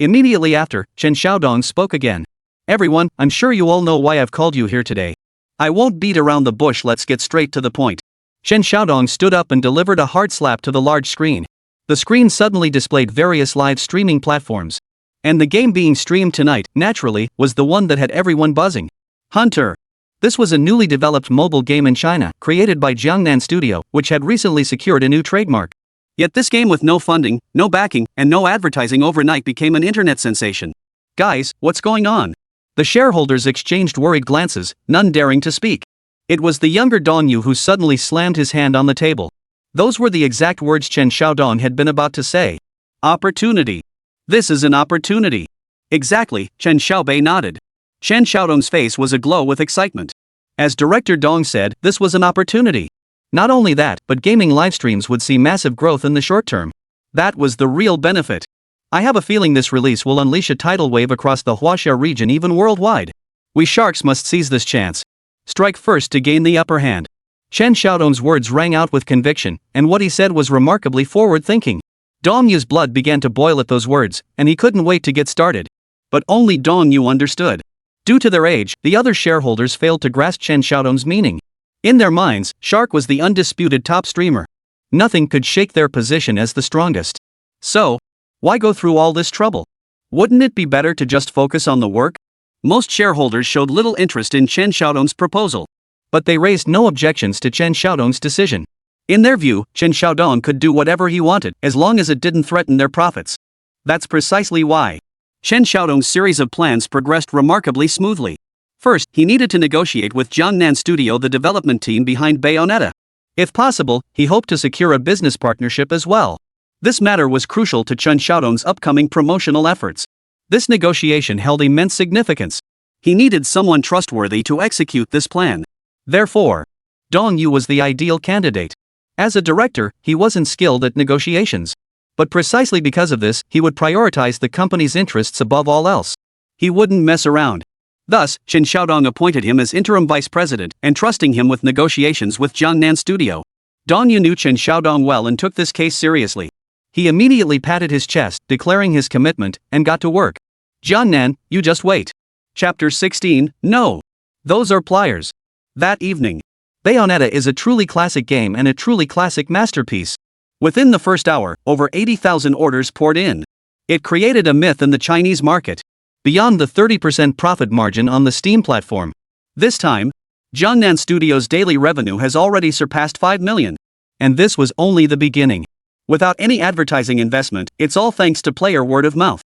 Immediately after, Qin Xiaodong spoke again. Everyone, I'm sure you all know why I've called you here today. I won't beat around the bush. Let's get straight to the point. Qin Xiaodong stood up and delivered a hard slap to the large screen. The screen suddenly displayed various live streaming platforms. And the game being streamed tonight, naturally, was the one that had everyone buzzing. Hunter. This was a newly developed mobile game in China, created by Jiangnan Studio, which had recently secured a new trademark. Yet this game with no funding, no backing, and no advertising overnight became an internet sensation. Guys, what's going on? The shareholders exchanged worried glances, none daring to speak. It was the younger Dong Yu who suddenly slammed his hand on the table. Those were the exact words Qin Xiaodong had been about to say. Opportunity. This is an opportunity. Exactly, Chen Xiaobei nodded. Qin Xiaodong's face was aglow with excitement. As Director Dong said, this was an opportunity. Not only that, but gaming livestreams would see massive growth in the short term. That was the real benefit. I have a feeling this release will unleash a tidal wave across the Huaxia region, even worldwide. We sharks must seize this chance. Strike first to gain the upper hand. Qin Xiaodong's words rang out with conviction, and what he said was remarkably forward-thinking. Dong Yu's blood began to boil at those words, and he couldn't wait to get started. But only Dong Yu understood. Due to their age, the other shareholders failed to grasp Qin Xiaodong's meaning. In their minds, Shark was the undisputed top streamer. Nothing could shake their position as the strongest. So, why go through all this trouble? Wouldn't it be better to just focus on the work? Most shareholders showed little interest in Qin Xiaodong's proposal. But they raised no objections to Qin Xiaodong's decision. In their view, Qin Xiaodong could do whatever he wanted, as long as it didn't threaten their profits. That's precisely why Qin Xiaodong's series of plans progressed remarkably smoothly. First, he needed to negotiate with Jiangnan Studio, the development team behind Bayonetta. If possible, he hoped to secure a business partnership as well. This matter was crucial to Qin Xiaodong's upcoming promotional efforts. This negotiation held immense significance. He needed someone trustworthy to execute this plan. Therefore, Dong Yu was the ideal candidate. As a director, he wasn't skilled at negotiations. But precisely because of this, he would prioritize the company's interests above all else. He wouldn't mess around. Thus, Chen Xiaodong appointed him as interim vice president, entrusting him with negotiations with Jiangnan Studio. Dong Yu knew Chen Xiaodong well and took this case seriously. He immediately patted his chest, declaring his commitment, and got to work. Jiangnan, you just wait. Chapter 16, No. Those are pliers. That evening. Bayonetta is a truly classic game and a truly classic masterpiece. Within the first hour, over 80,000 orders poured in. It created a myth in the Chinese market. Beyond the 30% profit margin on the Steam platform. This time, Jiangnan Studio's daily revenue has already surpassed 5 million. And this was only the beginning. Without any advertising investment, it's all thanks to player word of mouth.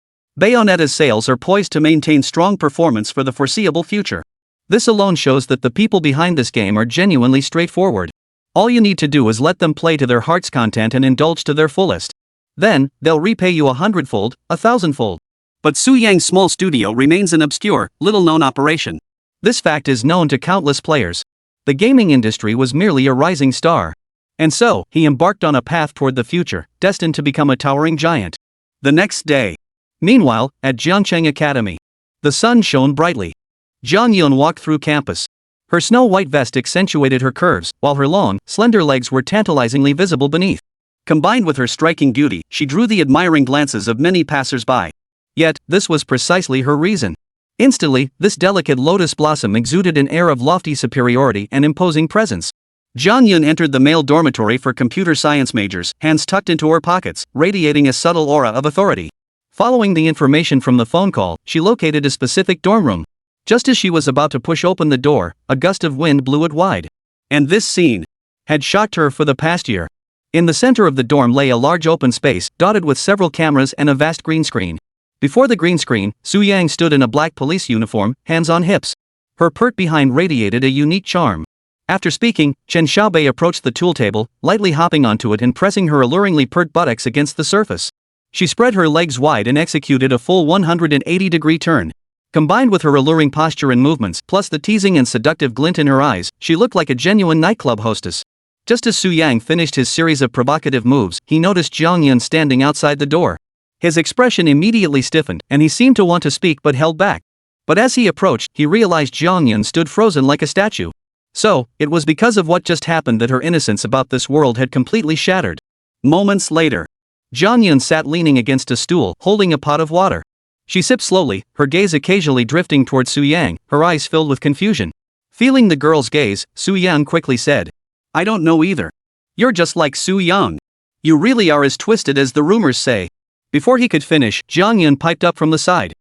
Bayonetta's sales are poised to maintain strong performance for the foreseeable future. This alone shows that the people behind this game are genuinely straightforward. All you need to do is let them play to their heart's content and indulge to their fullest. Then, they'll repay you 100-fold, 1,000-fold. But Su Yang's small studio remains an obscure, little-known operation. This fact is known to countless players. The gaming industry was merely a rising star. And so, he embarked on a path toward the future, destined to become a towering giant. The next day. Meanwhile, at Jiangcheng Academy. The sun shone brightly. Jiang Yun walked through campus. Her snow-white vest accentuated her curves, while her long, slender legs were tantalizingly visible beneath. Combined with her striking beauty, she drew the admiring glances of many passers-by. Yet, this was precisely her reason. Instantly, this delicate lotus blossom exuded an air of lofty superiority and imposing presence. Jiang Yun entered the male dormitory for computer science majors, hands tucked into her pockets, radiating a subtle aura of authority. Following the information from the phone call, she located a specific dorm room. Just as she was about to push open the door, a gust of wind blew it wide. And this scene had shocked her for the past year. In the center of the dorm lay a large open space, dotted with several cameras and a vast green screen. Before the green screen, Su Yang stood in a black police uniform, hands on hips. Her pert behind radiated a unique charm. After speaking, Chen Xiaobei approached the tool table, lightly hopping onto it and pressing her alluringly pert buttocks against the surface. She spread her legs wide and executed a full 180-degree turn. Combined with her alluring posture and movements, plus the teasing and seductive glint in her eyes, she looked like a genuine nightclub hostess. Just as Su Yang finished his series of provocative moves, he noticed Jiang Yun standing outside the door. His expression immediately stiffened, and he seemed to want to speak but held back. But as he approached, he realized Jiang Yun stood frozen like a statue. So, it was because of what just happened that her innocence about this world had completely shattered. Moments later, Jiang Yun sat leaning against a stool, holding a pot of water. She sipped slowly, her gaze occasionally drifting toward Su Yang, her eyes filled with confusion. Feeling the girl's gaze, Su Yang quickly said, "I don't know either. You're just like Su Yang. You really are as twisted as the rumors say." Before he could finish, Jiang Yun piped up from the side.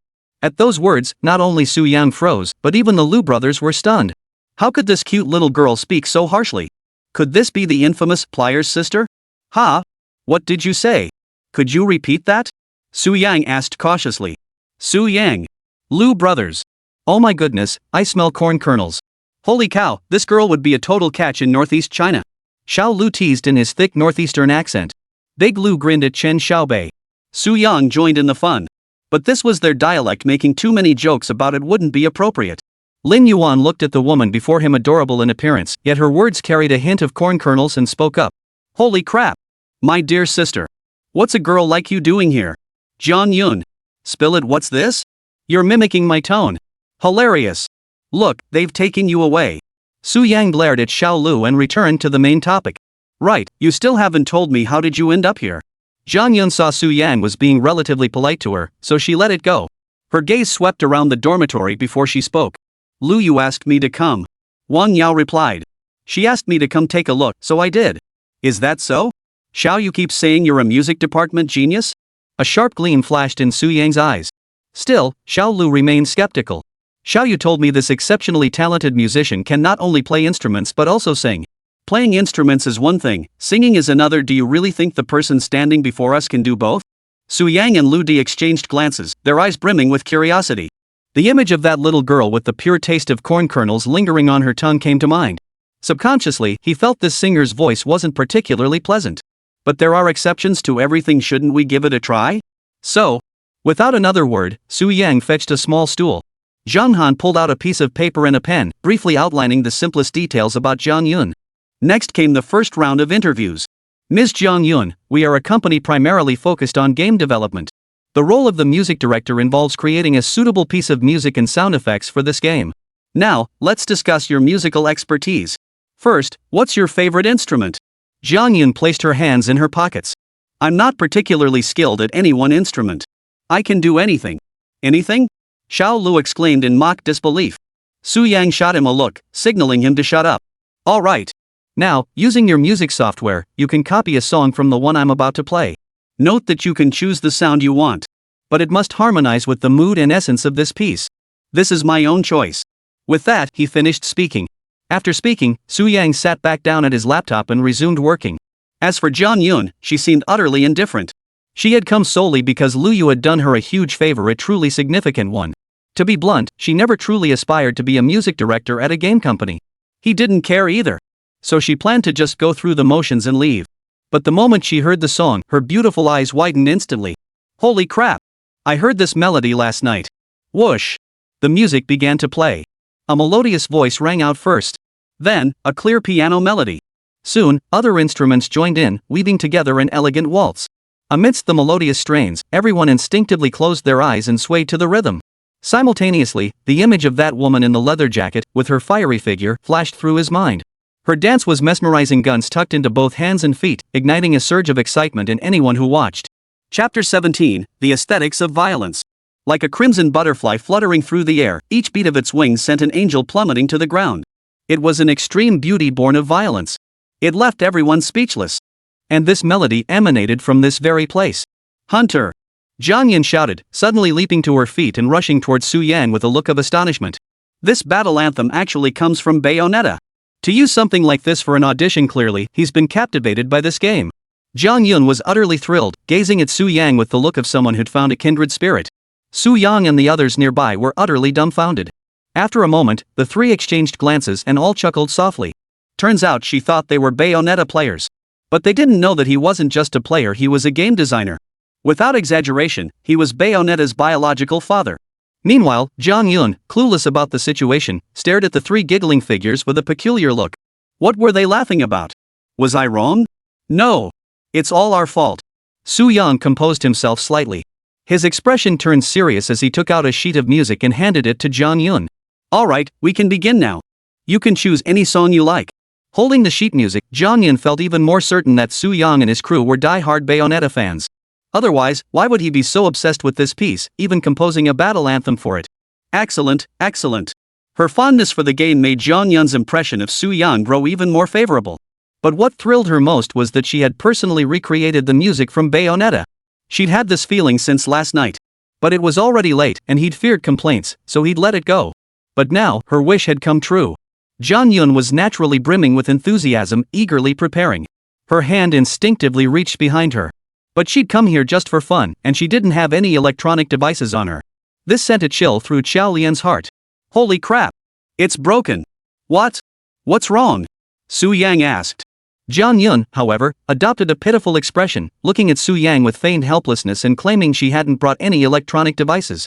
At those words, not only Su Yang froze, but even the Lu brothers were stunned. How could this cute little girl speak so harshly? Could this be the infamous Pliers sister? Ha? What did you say? Could you repeat that? Su Yang asked cautiously. Su Yang. Lu brothers. Oh my goodness, I smell corn kernels. Holy cow, this girl would be a total catch in northeast China. Xiao Lu teased in his thick northeastern accent. Big Lu grinned at Chen Xiaobei. Su Yang joined in the fun. But this was their dialect, making too many jokes about it wouldn't be appropriate. Lin Yuan looked at the woman before him, adorable in appearance, yet her words carried a hint of corn kernels, and spoke up. Holy crap! My dear sister. What's a girl like you doing here? Jiang Yun. Spill it, what's this? You're mimicking my tone. Hilarious. Look, they've taken you away. Su Yang glared at Xiao Lu and returned to the main topic. Right, you still haven't told me, how did you end up here? Jiang Yun saw Su Yang was being relatively polite to her, so she let it go. Her gaze swept around the dormitory before she spoke. Lu, you asked me to come. Wang Yao replied. She asked me to come take a look, so I did. Is that so? Xiao, you keep saying you're a music department genius? A sharp gleam flashed in Su Yang's eyes. Still, Xiao Lu remained skeptical. Xiao, you told me this exceptionally talented musician can not only play instruments but also sing. Playing instruments is one thing, singing is another. Do you really think the person standing before us can do both? Su Yang and Lu Di exchanged glances, their eyes brimming with curiosity. The image of that little girl with the pure taste of corn kernels lingering on her tongue came to mind. Subconsciously, he felt this singer's voice wasn't particularly pleasant. But there are exceptions to everything, shouldn't we give it a try? So, without another word, Su Yang fetched a small stool. Zhang Han pulled out a piece of paper and a pen, briefly outlining the simplest details about Zhang Yun. Next came the first round of interviews. Ms. Zhang Yun, we are a company primarily focused on game development. The role of the music director involves creating a suitable piece of music and sound effects for this game. Now, let's discuss your musical expertise. First, what's your favorite instrument? Zhang Yun placed her hands in her pockets. I'm not particularly skilled at any one instrument. I can do anything. Anything? Xiao Lu exclaimed in mock disbelief. Su Yang shot him a look, signaling him to shut up. All right. Now, using your music software, you can copy a song from the one I'm about to play. Note that you can choose the sound you want. But it must harmonize with the mood and essence of this piece. This is my own choice. With that, he finished speaking. After speaking, Su Yang sat back down at his laptop and resumed working. As for Zhang Yun, she seemed utterly indifferent. She had come solely because Lu Yu had done her a huge favor, a truly significant one. To be blunt, she never truly aspired to be a music director at a game company. He didn't care either. So she planned to just go through the motions and leave. But the moment she heard the song, her beautiful eyes widened instantly. Holy crap! I heard this melody last night. Whoosh! The music began to play. A melodious voice rang out first. Then, a clear piano melody. Soon, other instruments joined in, weaving together an elegant waltz. Amidst the melodious strains, everyone instinctively closed their eyes and swayed to the rhythm. Simultaneously, the image of that woman in the leather jacket, with her fiery figure, flashed through his mind. Her dance was mesmerizing, guns tucked into both hands and feet, igniting a surge of excitement in anyone who watched. Chapter 17, The Aesthetics of Violence. Like a crimson butterfly fluttering through the air, each beat of its wings sent an angel plummeting to the ground. It was an extreme beauty born of violence. It left everyone speechless. And this melody emanated from this very place. Hunter! Zhang Yun shouted, suddenly leaping to her feet and rushing towards Su Yang with a look of astonishment. This battle anthem actually comes from Bayonetta. To use something like this for an audition, clearly, he's been captivated by this game. Zhang Yun was utterly thrilled, gazing at Su Yang with the look of someone who'd found a kindred spirit. Su Yang and the others nearby were utterly dumbfounded. After a moment, the three exchanged glances and all chuckled softly. Turns out she thought they were Bayonetta players. But they didn't know that he wasn't just a player, he was a game designer. Without exaggeration, he was Bayonetta's biological father. Meanwhile, Zhang Yun, clueless about the situation, stared at the three giggling figures with a peculiar look. What were they laughing about? Was I wrong? No. It's all our fault. Su Yang composed himself slightly. His expression turned serious as he took out a sheet of music and handed it to Zhang Yun. All right, we can begin now. You can choose any song you like. Holding the sheet music, Zhang Yun felt even more certain that Su Yang and his crew were die-hard Bayonetta fans. Otherwise, why would he be so obsessed with this piece, even composing a battle anthem for it? Excellent, excellent. Her fondness for the game made Zhang Yun's impression of Su Yang grow even more favorable. But what thrilled her most was that she had personally recreated the music from Bayonetta. She'd had this feeling since last night. But it was already late, and he'd feared complaints, so he'd let it go. But now, her wish had come true. Zhang Yun was naturally brimming with enthusiasm, eagerly preparing. Her hand instinctively reached behind her. But she'd come here just for fun, and she didn't have any electronic devices on her. This sent a chill through Xiao Lian's heart. Holy crap! It's broken! What? What's wrong? Su Yang asked. Zhang Yun, however, adopted a pitiful expression, looking at Su Yang with feigned helplessness and claiming she hadn't brought any electronic devices.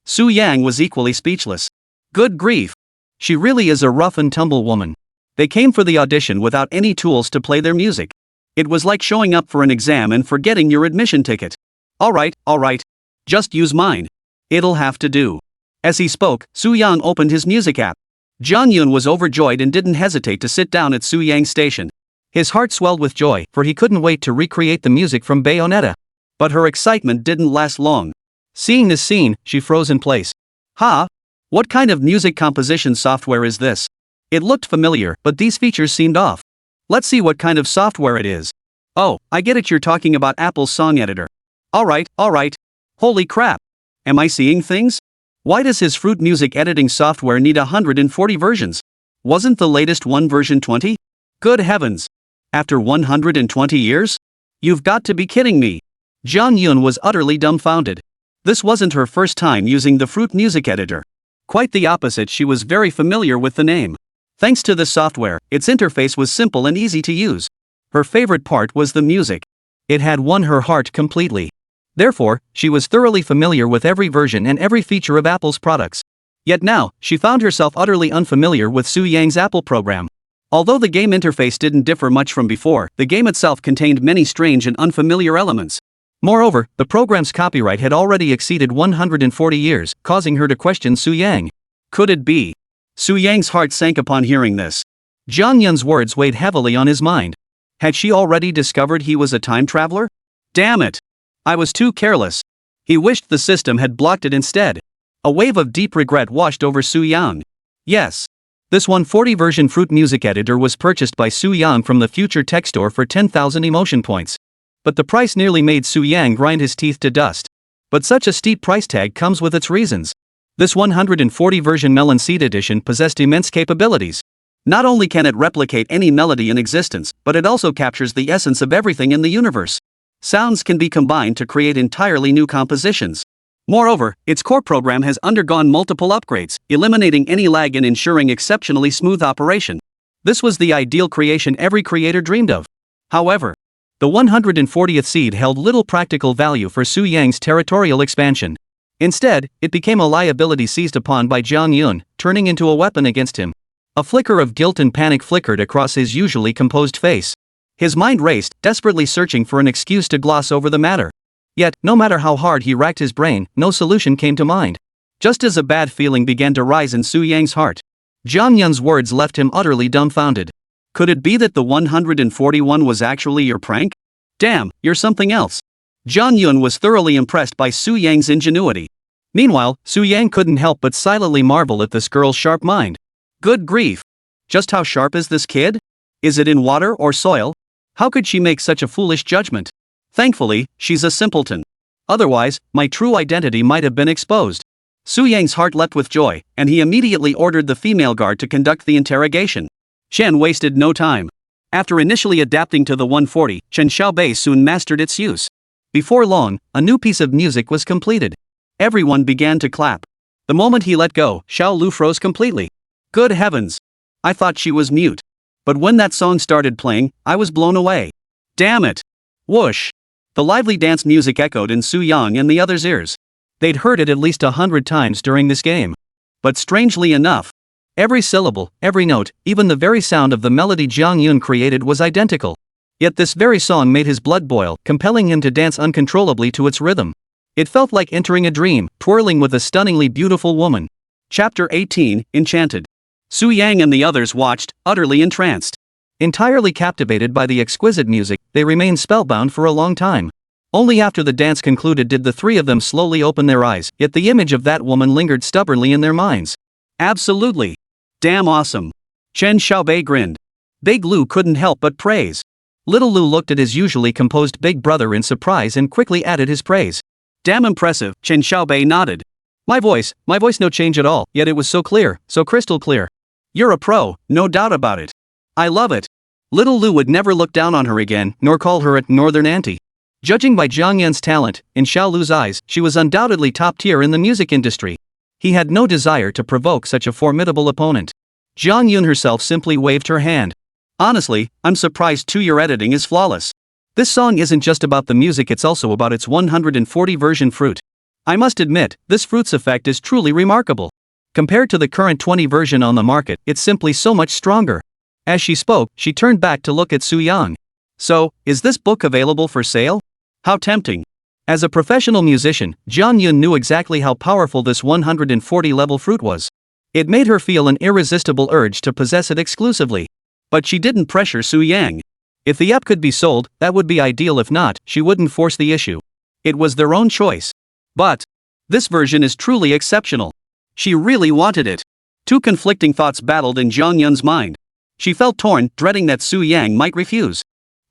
Su Yang was equally speechless. Good grief! She really is a rough and tumble woman. They came for the audition without any tools to play their music. It was like showing up for an exam and forgetting your admission ticket. All right, just use mine. It'll have to do. As he spoke, Su Yang opened his music app. Zhang Yun was overjoyed and didn't hesitate to sit down at Su Yang's station. His heart swelled with joy, for he couldn't wait to recreate the music from Bayonetta. But her excitement didn't last long. Seeing this scene, she froze in place. Ha! What kind of music composition software is this? It looked familiar, but these features seemed off. Let's see what kind of software it is. Oh, I get it, you're talking about Apple's song editor. Alright. Holy crap! Am I seeing things? Why does his Fruit music editing software need 140 versions? Wasn't the latest one version 20? Good heavens! After 120 years? You've got to be kidding me! Zhang Yun was utterly dumbfounded. This wasn't her first time using the Fruit music editor. Quite the opposite, she was very familiar with the name. Thanks to the software, its interface was simple and easy to use. Her favorite part was the music. It had won her heart completely. Therefore, she was thoroughly familiar with every version and every feature of Apple's products. Yet now, she found herself utterly unfamiliar with Su Yang's Apple program. Although the game interface didn't differ much from before, the game itself contained many strange and unfamiliar elements. Moreover, the program's copyright had already exceeded 140 years, causing her to question Su Yang. Could it be? Su Yang's heart sank upon hearing this. Jiang Yun's words weighed heavily on his mind. Had she already discovered he was a time traveler? Damn it! I was too careless. He wished the system had blocked it instead. A wave of deep regret washed over Su Yang. Yes. This 140 version Fruit music editor was purchased by Su Yang from the Future Tech Store for 10,000 emotion points. But the price nearly made Su Yang grind his teeth to dust. But such a steep price tag comes with its reasons. This 140 version Melon Seed edition possessed immense capabilities. Not only can it replicate any melody in existence, but it also captures the essence of everything in the universe. Sounds can be combined to create entirely new compositions. Moreover, its core program has undergone multiple upgrades, eliminating any lag and ensuring exceptionally smooth operation. This was the ideal creation every creator dreamed of. However, the 140th seed held little practical value for Su Yang's territorial expansion. Instead, it became a liability seized upon by Jiang Yun, turning into a weapon against him. A flicker of guilt and panic flickered across his usually composed face. His mind raced, desperately searching for an excuse to gloss over the matter. Yet, no matter how hard he racked his brain, no solution came to mind. Just as a bad feeling began to rise in Su Yang's heart, Jiang Yun's words left him utterly dumbfounded. Could it be that the 141 was actually your prank? Damn, you're something else. Jiang Yun was thoroughly impressed by Su Yang's ingenuity. Meanwhile, Su Yang couldn't help but silently marvel at this girl's sharp mind. Good grief! Just how sharp is this kid? Is it in water or soil? How could she make such a foolish judgment? Thankfully, she's a simpleton. Otherwise, my true identity might have been exposed. Su Yang's heart leapt with joy, and he immediately ordered the female guard to conduct the interrogation. Chen wasted no time. After initially adapting to the 140, Chen Xiaobei soon mastered its use. Before long, a new piece of music was completed. Everyone began to clap. The moment he let go, Xiao Lu froze completely. Good heavens! I thought she was mute. But when that song started playing, I was blown away. Damn it! Whoosh! The lively dance music echoed in Su Yang and the others' ears. They'd heard it at least 100 times during this game. But strangely enough, every syllable, every note, even the very sound of the melody Jiang Yun created was identical. Yet this very song made his blood boil, compelling him to dance uncontrollably to its rhythm. It felt like entering a dream, twirling with a stunningly beautiful woman. Chapter 18, Enchanted. Su Yang and the others watched, utterly entranced. Entirely captivated by the exquisite music, they remained spellbound for a long time. Only after the dance concluded did the three of them slowly open their eyes, yet the image of that woman lingered stubbornly in their minds. Absolutely. Damn awesome. Chen Xiaobei grinned. Big Lu couldn't help but praise. Little Lu looked at his usually composed big brother in surprise and quickly added his praise. Damn impressive, Chen Xiaobei nodded. My voice no change at all, yet it was so clear, so crystal clear. You're a pro, no doubt about it. I love it. Little Lu would never look down on her again, nor call her a northern auntie. Judging by Jiang Yun's talent, in Xiao Lu's eyes, she was undoubtedly top tier in the music industry. He had no desire to provoke such a formidable opponent. Jiang Yun herself simply waved her hand. Honestly, I'm surprised too, your editing is flawless. This song isn't just about the music, it's also about its 140 version fruit. I must admit, this fruit's effect is truly remarkable. Compared to the current 20 version on the market, it's simply so much stronger. As she spoke, she turned back to look at Su Yang. So, is this book available for sale? How tempting. As a professional musician, Jiang Yun knew exactly how powerful this 140 level fruit was. It made her feel an irresistible urge to possess it exclusively. But she didn't pressure Su Yang. If the app could be sold, that would be ideal. If not, she wouldn't force the issue. It was their own choice. But this version is truly exceptional. She really wanted it. Two conflicting thoughts battled in Jiang Yun's mind. She felt torn, dreading that Su Yang might refuse.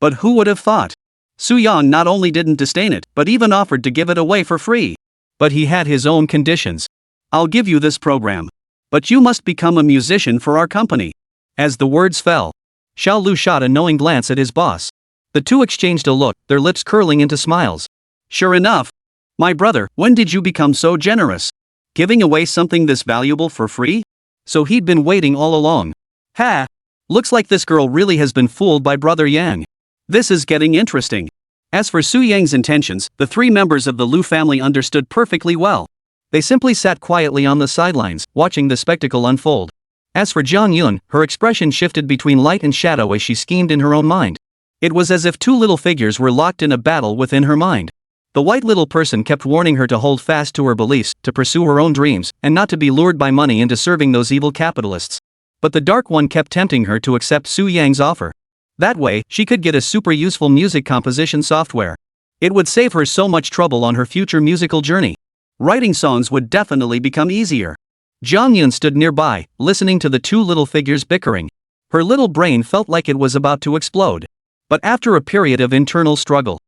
But who would have thought? Su Yang not only didn't disdain it, but even offered to give it away for free. But he had his own conditions. I'll give you this program. But you must become a musician for our company. As the words fell, Xiao Lu shot a knowing glance at his boss. The two exchanged a look, their lips curling into smiles. Sure enough. My brother, when did you become so generous? Giving away something this valuable for free? So he'd been waiting all along. Ha! Looks like this girl really has been fooled by Brother Yang. This is getting interesting. As for Su Yang's intentions, the three members of the Lu family understood perfectly well. They simply sat quietly on the sidelines, watching the spectacle unfold. As for Jiang Yun, her expression shifted between light and shadow as she schemed in her own mind. It was as if two little figures were locked in a battle within her mind. The white little person kept warning her to hold fast to her beliefs, to pursue her own dreams, and not to be lured by money into serving those evil capitalists. But the dark one kept tempting her to accept Su Yang's offer. That way, she could get a super useful music composition software. It would save her so much trouble on her future musical journey. Writing songs would definitely become easier. Jiang Yun stood nearby, listening to the two little figures bickering. Her little brain felt like it was about to explode. But after a period of internal struggle,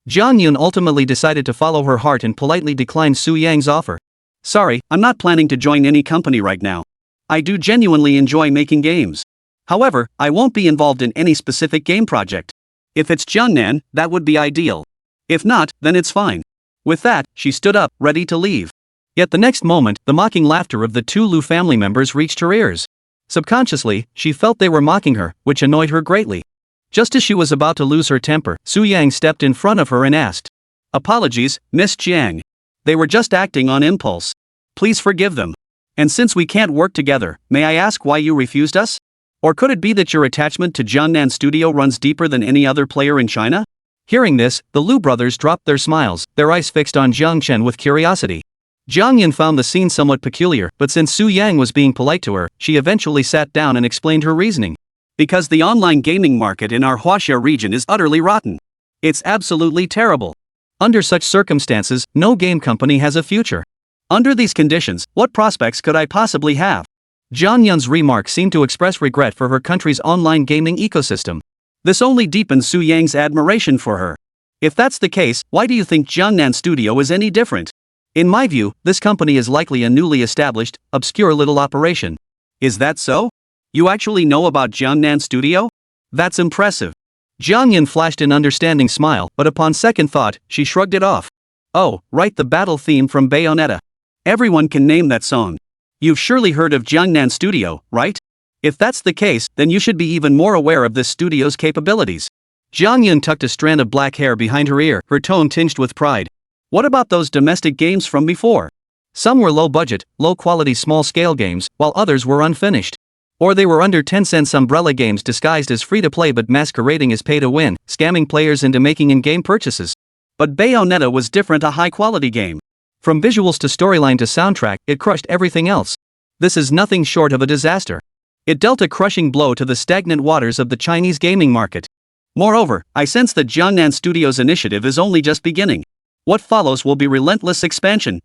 Jiang Yun ultimately decided to follow her heart and politely declined Su Yang's offer. Sorry, I'm not planning to join any company right now. I do genuinely enjoy making games. However, I won't be involved in any specific game project. If it's Jiangnan, that would be ideal. If not, then it's fine. With that, she stood up, ready to leave. Yet the next moment, the mocking laughter of the two Lu family members reached her ears. Subconsciously, she felt they were mocking her, which annoyed her greatly. Just as she was about to lose her temper, Su Yang stepped in front of her and asked, "Apologies, Miss Jiang. They were just acting on impulse. Please forgive them. And since we can't work together, may I ask why you refused us? Or could it be that your attachment to Jiangnan Studio runs deeper than any other player in China?" Hearing this, the Lu brothers dropped their smiles, their eyes fixed on Jiang Chen with curiosity. Jiang Yun found the scene somewhat peculiar, but since Su Yang was being polite to her, she eventually sat down and explained her reasoning. Because the online gaming market in our Huaxia region is utterly rotten. It's absolutely terrible. Under such circumstances, no game company has a future. Under these conditions, what prospects could I possibly have? Jiang Yun's remark seemed to express regret for her country's online gaming ecosystem. This only deepened Su Yang's admiration for her. If that's the case, why do you think Jiangnan Studio is any different? In my view, this company is likely a newly established, obscure little operation. Is that so? You actually know about Jiangnan Studio? That's impressive. Jiang Yun flashed an understanding smile, but upon second thought, she shrugged it off. Oh, right, the battle theme from Bayonetta. Everyone can name that song. You've surely heard of Jiangnan Studio, right? If that's the case, then you should be even more aware of this studio's capabilities. Jiang Yun tucked a strand of black hair behind her ear, her tone tinged with pride. What about those domestic games from before? Some were low-budget, low-quality small-scale games, while others were unfinished. Or they were under Tencent's umbrella games disguised as free-to-play but masquerading as pay-to-win, scamming players into making in-game purchases. But Bayonetta was different, a high-quality game. From visuals to storyline to soundtrack, it crushed everything else. This is nothing short of a disaster. It dealt a crushing blow to the stagnant waters of the Chinese gaming market. Moreover, I sense that Jiangnan Studio's initiative is only just beginning. What follows will be relentless expansion.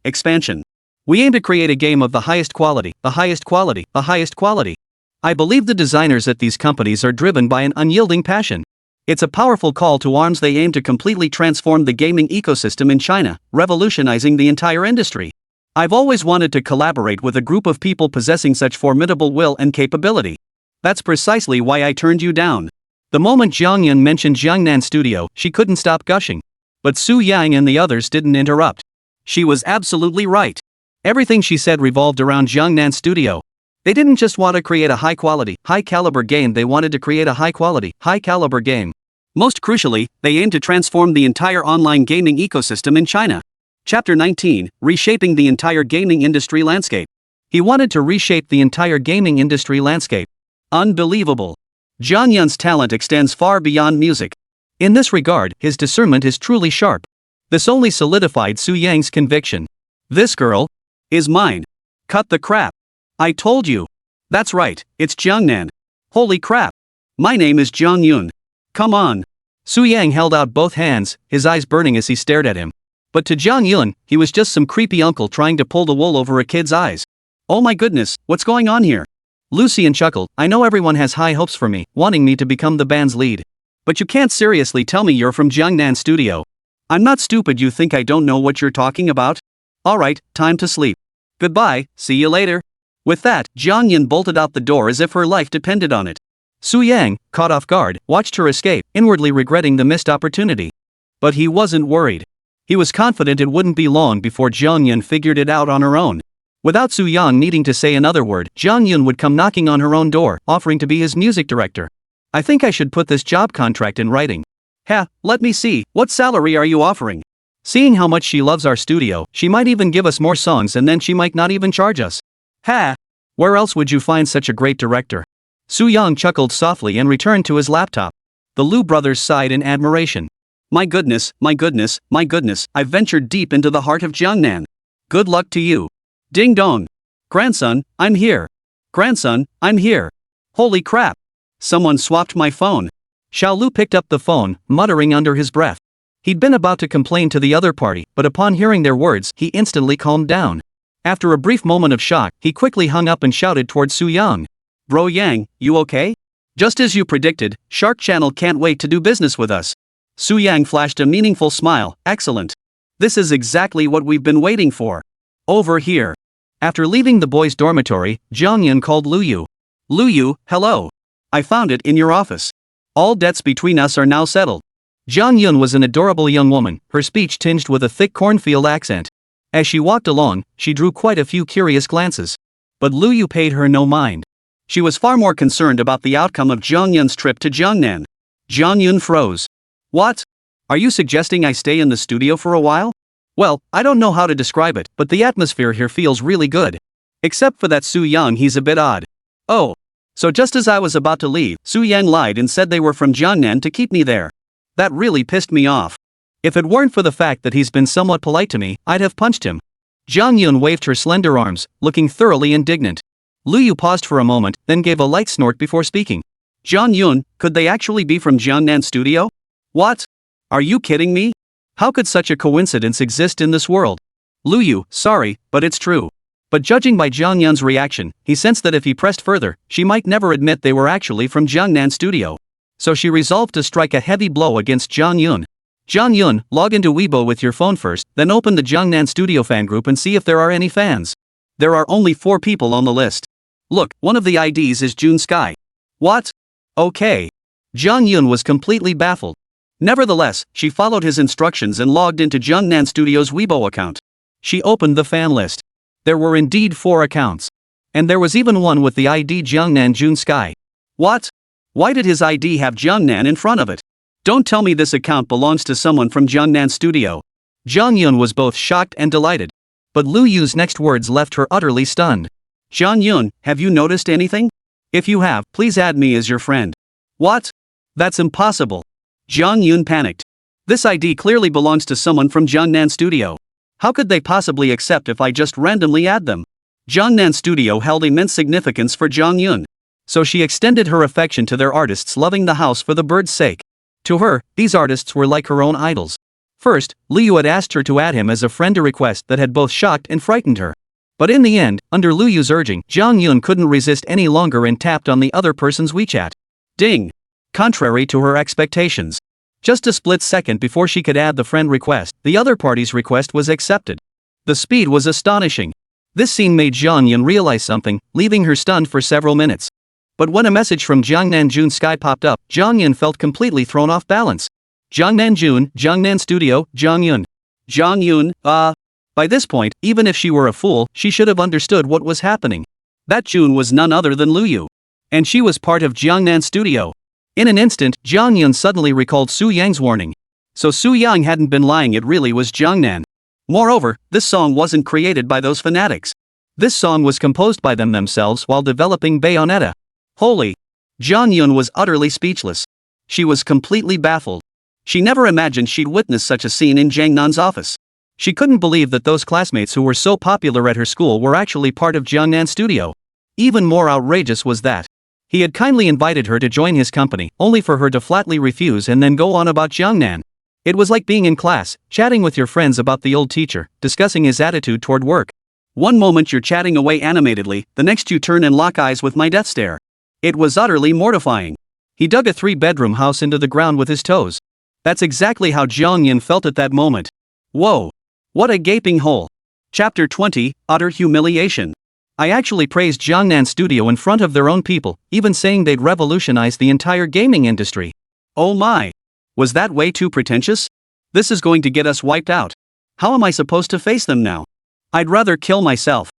We aim to create a game of the highest quality, the highest quality, the highest quality. I believe the designers at these companies are driven by an unyielding passion. It's a powerful call to arms. They aim to completely transform the gaming ecosystem in China, revolutionizing the entire industry. I've always wanted to collaborate with a group of people possessing such formidable will and capability. That's precisely why I turned you down. The moment Jiang Yun mentioned Jiangnan Studio, she couldn't stop gushing. But Su Yang and the others didn't interrupt. She was absolutely right. Everything she said revolved around Jiangnan Studio. They didn't just want to create a high-quality, high-caliber game, they wanted to create a high-quality, high-caliber game. Most crucially, they aimed to transform the entire online gaming ecosystem in China. Chapter 19, Reshaping the Entire Gaming Industry Landscape. He wanted to reshape the entire gaming industry landscape. Unbelievable. Jiang Yun's talent extends far beyond music. In this regard, his discernment is truly sharp. This only solidified Su Yang's conviction. This girl is mine. Cut the crap. I told you. That's right, it's Jiangnan. Holy crap. My name is Jiang Yun. Come on. Su Yang held out both hands, his eyes burning as he stared at him. But to Jiang Yun, he was just some creepy uncle trying to pull the wool over a kid's eyes. Oh my goodness, what's going on here? Lucian chuckled. I know everyone has high hopes for me, wanting me to become the band's lead. But you can't seriously tell me you're from Jiangnan Studio. I'm not stupid, you think I don't know what you're talking about? Alright, time to sleep. Goodbye, see you later. With that, Jiang Yun bolted out the door as if her life depended on it. Su Yang, caught off guard, watched her escape, inwardly regretting the missed opportunity. But he wasn't worried. He was confident it wouldn't be long before Jiang Yun figured it out on her own. Without Su Yang needing to say another word, Jiang Yun would come knocking on her own door, offering to be his music director. I think I should put this job contract in writing. Let me see, what salary are you offering? Seeing how much she loves our studio, she might even give us more songs and then she might not even charge us. Ha! Where else would you find such a great director? Su-young chuckled softly and returned to his laptop. The Liu brothers sighed in admiration. My goodness, my goodness, my goodness, I've ventured deep into the heart of Jiangnan. Good luck to you. Ding dong. Grandson, I'm here. Grandson, I'm here. Holy crap. Someone swapped my phone. Xiao Lu picked up the phone, muttering under his breath. He'd been about to complain to the other party, but upon hearing their words, he instantly calmed down. After a brief moment of shock, he quickly hung up and shouted toward Su-young. Bro Yang, you okay? Just as you predicted, Shark Channel can't wait to do business with us. Su-yang flashed a meaningful smile. Excellent. This is exactly what we've been waiting for. Over here. After leaving the boys' dormitory, Jiang Yun called Liu Yu. Liu Yu, hello. I found it in your office. All debts between us are now settled. Jiang Yun was an adorable young woman, her speech tinged with a thick cornfield accent. As she walked along, she drew quite a few curious glances. But Liu Yu paid her no mind. She was far more concerned about the outcome of Jiang Yun's trip to Jiangnan. Jiang Yun froze. What? Are you suggesting I stay in the studio for a while? Well, I don't know how to describe it, but the atmosphere here feels really good. Except for that Su-young, he's a bit odd. Oh. So just as I was about to leave, Su-yang lied and said they were from Jiangnan to keep me there. That really pissed me off. If it weren't for the fact that he's been somewhat polite to me, I'd have punched him. Jiang Yun waved her slender arms, looking thoroughly indignant. Liu Yu paused for a moment, then gave a light snort before speaking. Jiang Yun, could they actually be from Jiangnan Studio? What? Are you kidding me? How could such a coincidence exist in this world? Liu Yu, sorry, but it's true. But judging by Jiang Yun's reaction, he sensed that if he pressed further, she might never admit they were actually from Jiangnan Studio. So she resolved to strike a heavy blow against Jiang Yun. Jiang Yun, log into Weibo with your phone first, then open the Jiangnan Studio fan group and see if there are any fans. There are only 4 people on the list. Look, one of the IDs is June Sky. What? Okay. Jiang Yun was completely baffled. Nevertheless, she followed his instructions and logged into Jiangnan Studio's Weibo account. She opened the fan list. There were indeed 4 accounts. And there was even one with the ID Jiangnan June Sky. What? Why did his ID have Jiangnan in front of it? Don't tell me this account belongs to someone from Jiangnan Studio. Jiang Yun was both shocked and delighted. But Liu Yu's next words left her utterly stunned. Jiang Yun, have you noticed anything? If you have, please add me as your friend. What? That's impossible. Jiang Yun panicked. This ID clearly belongs to someone from Jiangnan Studio. How could they possibly accept if I just randomly add them? Jiangnan Studio held immense significance for Jiang Yun. So she extended her affection to their artists, loving the house for the bird's sake. To her, these artists were like her own idols. First, Liu Yu had asked her to add him as a friend, a request that had both shocked and frightened her. But in the end, under Liu Yu's urging, Jiang Yun couldn't resist any longer and tapped on the other person's WeChat. Ding! Contrary to her expectations. Just a split second before she could add the friend request, the other party's request was accepted. The speed was astonishing. This scene made Jiang Yun realize something, leaving her stunned for several minutes. But when a message from Jiangnan June Sky popped up, Jiang Yun felt completely thrown off balance. Jiangnan June, Jiangnan Studio, Jiang Yun. Jiang Yun, By this point, even if she were a fool, she should have understood what was happening. That June was none other than Liu Yu. And she was part of Jiangnan Studio. In an instant, Jiang Yun suddenly recalled Su Yang's warning. So Su Yang hadn't been lying, it really was Jiangnan. Moreover, this song wasn't created by those fanatics. This song was composed by them themselves while developing Bayonetta. Holy! Jiang Yun was utterly speechless. She was completely baffled. She never imagined she'd witness such a scene in Jiangnan's office. She couldn't believe that those classmates who were so popular at her school were actually part of Jiangnan Studio. Even more outrageous was that he had kindly invited her to join his company, only for her to flatly refuse and then go on about Jiangnan. It was like being in class, chatting with your friends about the old teacher, discussing his attitude toward work. One moment you're chatting away animatedly, the next you turn and lock eyes with my death stare. It was utterly mortifying. He dug a 3-bedroom house into the ground with his toes. That's exactly how Jiang Yun felt at that moment. Whoa! What a gaping hole. Chapter 20, Utter Humiliation. I actually praised Jiangnan Studio in front of their own people, even saying they'd revolutionize the entire gaming industry. Oh my! Was that way too pretentious? This is going to get us wiped out. How am I supposed to face them now? I'd rather kill myself.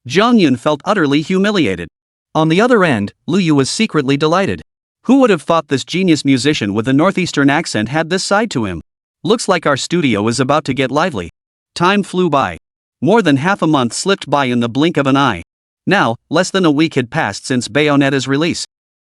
Jiang Yun felt utterly humiliated. On the other end, Liu Yu was secretly delighted. Who would have thought this genius musician with a northeastern accent had this side to him? Looks like our studio is about to get lively. Time flew by. More than half a month slipped by in the blink of an eye. Now, less than a week had passed since Bayonetta's release.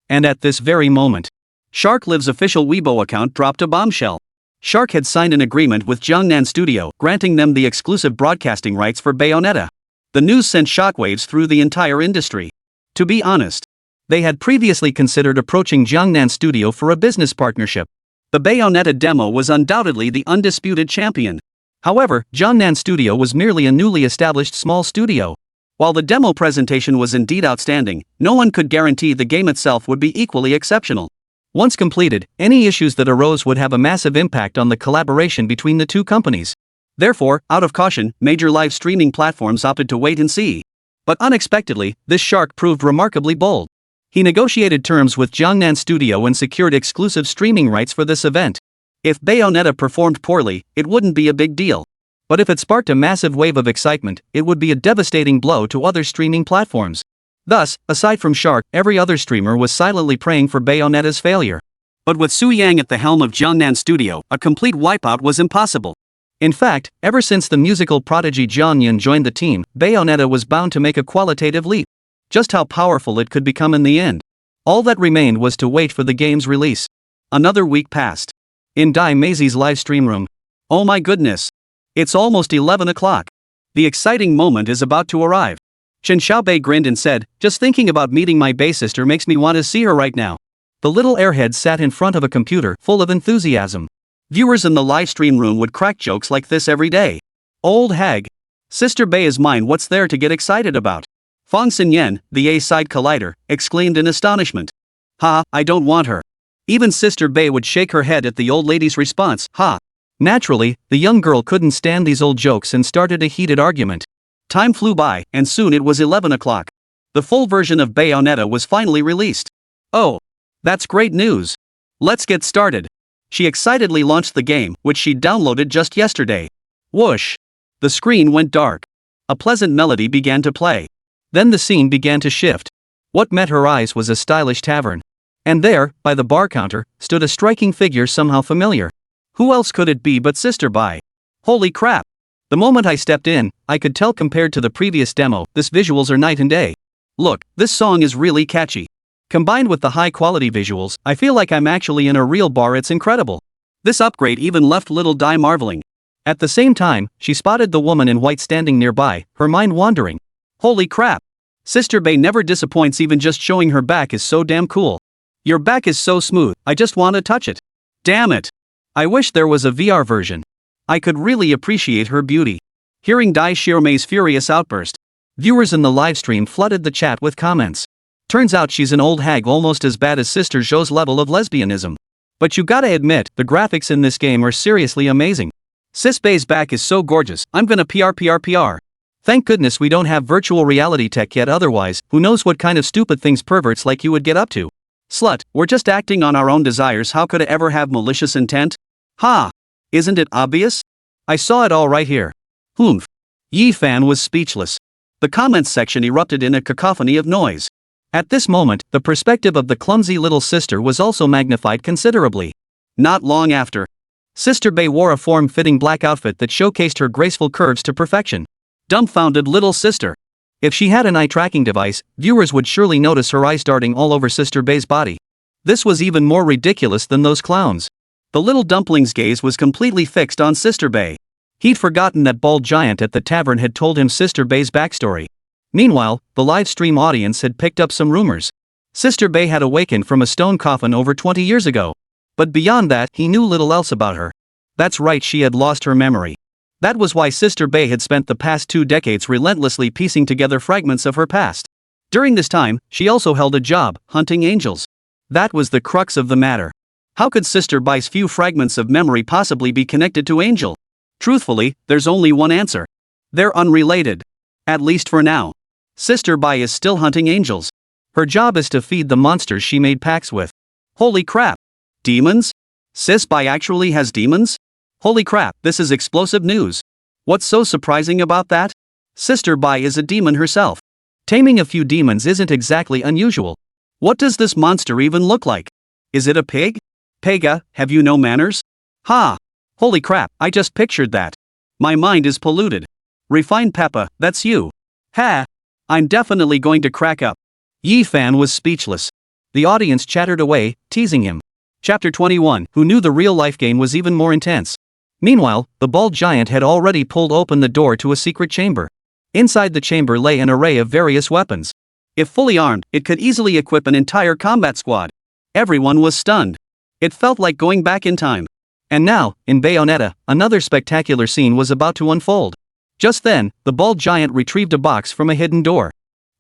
And at this very moment, Shark Live's official Weibo account dropped a bombshell. Shark had signed an agreement with Jiangnan Studio, granting them the exclusive broadcasting rights for Bayonetta. The news sent shockwaves through the entire industry. To be honest, they had previously considered approaching Jiangnan Studio for a business partnership. The Bayonetta demo was undoubtedly the undisputed champion. However, Jiangnan Studio was merely a newly established small studio. While the demo presentation was indeed outstanding, no one could guarantee the game itself would be equally exceptional. Once completed, any issues that arose would have a massive impact on the collaboration between the two companies. Therefore, out of caution, major live streaming platforms opted to wait and see. But unexpectedly, this shark proved remarkably bold. He negotiated terms with Jiangnan Studio and secured exclusive streaming rights for this event. If Bayonetta performed poorly, it wouldn't be a big deal. But if it sparked a massive wave of excitement, it would be a devastating blow to other streaming platforms. Thus, aside from Shark, every other streamer was silently praying for Bayonetta's failure. But with Su Yang at the helm of Jiangnan Studio, a complete wipeout was impossible. In fact, ever since the musical prodigy Jian Yun joined the team, Bayonetta was bound to make a qualitative leap. Just how powerful it could become in the end. All that remained was to wait for the game's release. Another week passed. In Dai Meizi's live stream room. Oh my goodness. It's almost 11 o'clock. The exciting moment is about to arrive. Chen Xiaobei grinned and said, "Just thinking about meeting my Bei sister makes me want to see her right now." The little airhead sat in front of a computer, full of enthusiasm. Viewers in the live stream room would crack jokes like this every day. "Old hag. Sister Bei is mine, what's there to get excited about?" Fang Xinyan, the A-side collider, exclaimed in astonishment. "Ha, I don't want her." Even Sister Bei would shake her head at the old lady's response, "Ha." Naturally, the young girl couldn't stand these old jokes and started a heated argument. Time flew by, and soon it was 11 o'clock. The full version of Bayonetta was finally released. "Oh, that's great news. Let's get started." She excitedly launched the game, which she'd downloaded just yesterday. Whoosh! The screen went dark. A pleasant melody began to play. Then the scene began to shift. What met her eyes was a stylish tavern. And there, by the bar counter, stood a striking figure somehow familiar. Who else could it be but Sister Bai? Holy crap! The moment I stepped in, I could tell compared to the previous demo, this visuals are night and day. Look, this song is really catchy. Combined with the high-quality visuals, I feel like I'm actually in a real bar, it's incredible. This upgrade even left little Dai marveling. At the same time, she spotted the woman in white standing nearby, her mind wandering. Holy crap! Sister Bei never disappoints, even just showing her back is so damn cool. Your back is so smooth, I just want to touch it. Damn it! I wish there was a VR version. I could really appreciate her beauty. Hearing Dai Xiaomei's furious outburst, viewers in the livestream flooded the chat with comments. Turns out she's an old hag almost as bad as Sister Zhou's level of lesbianism. But you gotta admit, the graphics in this game are seriously amazing. Sis Bei's back is so gorgeous, I'm gonna PR. Thank goodness we don't have virtual reality tech yet, otherwise, who knows what kind of stupid things perverts like you would get up to. Slut, we're just acting on our own desires, how could it ever have malicious intent? Ha! Isn't it obvious? I saw it all right here. Humph. Yi Fan was speechless. The comments section erupted in a cacophony of noise. At this moment, the perspective of the clumsy little sister was also magnified considerably. Not long after, Sister Bei wore a form-fitting black outfit that showcased her graceful curves to perfection. Dumbfounded little sister. If she had an eye-tracking device, viewers would surely notice her eyes darting all over Sister Bei's body. This was even more ridiculous than those clowns. The little dumpling's gaze was completely fixed on Sister Bei. He'd forgotten that bald giant at the tavern had told him Sister Bei's backstory. Meanwhile, the live stream audience had picked up some rumors. Sister Bei had awakened from a stone coffin over 20 years ago. But beyond that, he knew little else about her. That's right, she had lost her memory. That was why Sister Bei had spent the past 2 decades relentlessly piecing together fragments of her past. During this time, she also held a job, hunting angels. That was the crux of the matter. How could Sister Bai's few fragments of memory possibly be connected to Angel? Truthfully, there's only one answer. They're unrelated. At least for now. Sister Bai is still hunting angels. Her job is to feed the monsters she made pacts with. Holy crap! Demons? Sis Bai actually has demons? Holy crap, this is explosive news. What's so surprising about that? Sister Bai is a demon herself. Taming a few demons isn't exactly unusual. What does this monster even look like? Is it a pig? Pega, have you no manners? Ha! Holy crap, I just pictured that. My mind is polluted. Refined Peppa, that's you. Ha! I'm definitely going to crack up. Yefei was speechless. The audience chattered away, teasing him. Chapter 21, who knew the real-life game was even more intense. Meanwhile, the bald giant had already pulled open the door to a secret chamber. Inside the chamber lay an array of various weapons. If fully armed, it could easily equip an entire combat squad. Everyone was stunned. It felt like going back in time. And now, in Bayonetta, another spectacular scene was about to unfold. Just then, the bald giant retrieved a box from a hidden door.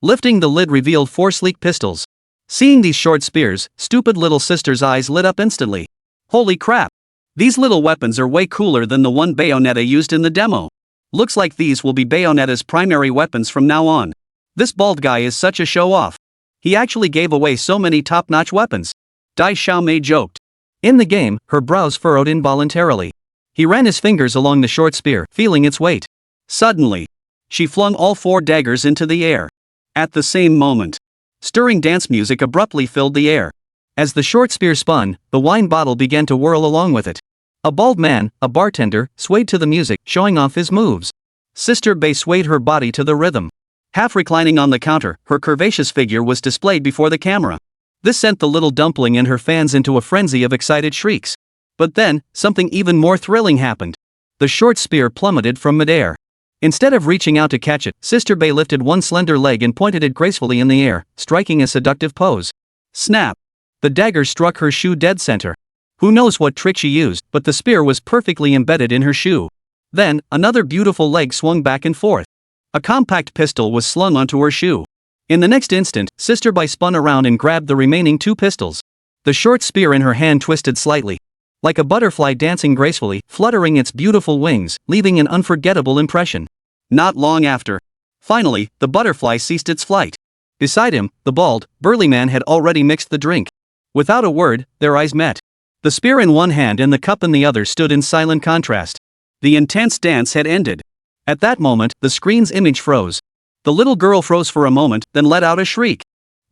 Lifting the lid revealed 4 sleek pistols. Seeing these short spears, stupid little sister's eyes lit up instantly. Holy crap! These little weapons are way cooler than the one Bayonetta used in the demo. Looks like these will be Bayonetta's primary weapons from now on. This bald guy is such a show-off. He actually gave away so many top-notch weapons. Dai Xiaomei joked. In the game, her brows furrowed involuntarily. He ran his fingers along the short spear, feeling its weight. Suddenly, she flung all 4 daggers into the air. At the same moment, stirring dance music abruptly filled the air. As the short spear spun, the wine bottle began to whirl along with it. A bald man, a bartender, swayed to the music, showing off his moves. Sister Bay swayed her body to the rhythm. Half reclining on the counter, her curvaceous figure was displayed before the camera. This sent the little dumpling and her fans into a frenzy of excited shrieks. But then, something even more thrilling happened. The short spear plummeted from midair. Instead of reaching out to catch it, Sister Bay lifted one slender leg and pointed it gracefully in the air, striking a seductive pose. Snap! The dagger struck her shoe dead center. Who knows what trick she used, but the spear was perfectly embedded in her shoe. Then, another beautiful leg swung back and forth. A compact pistol was slung onto her shoe. In the next instant, Sister Bay spun around and grabbed the remaining 2 pistols. The short spear in her hand twisted slightly. Like a butterfly dancing gracefully, fluttering its beautiful wings, leaving an unforgettable impression. Not long after. Finally, the butterfly ceased its flight. Beside him, the bald, burly man had already mixed the drink. Without a word, their eyes met. The spear in one hand and the cup in the other stood in silent contrast. The intense dance had ended. At that moment, the screen's image froze. The little girl froze for a moment, then let out a shriek.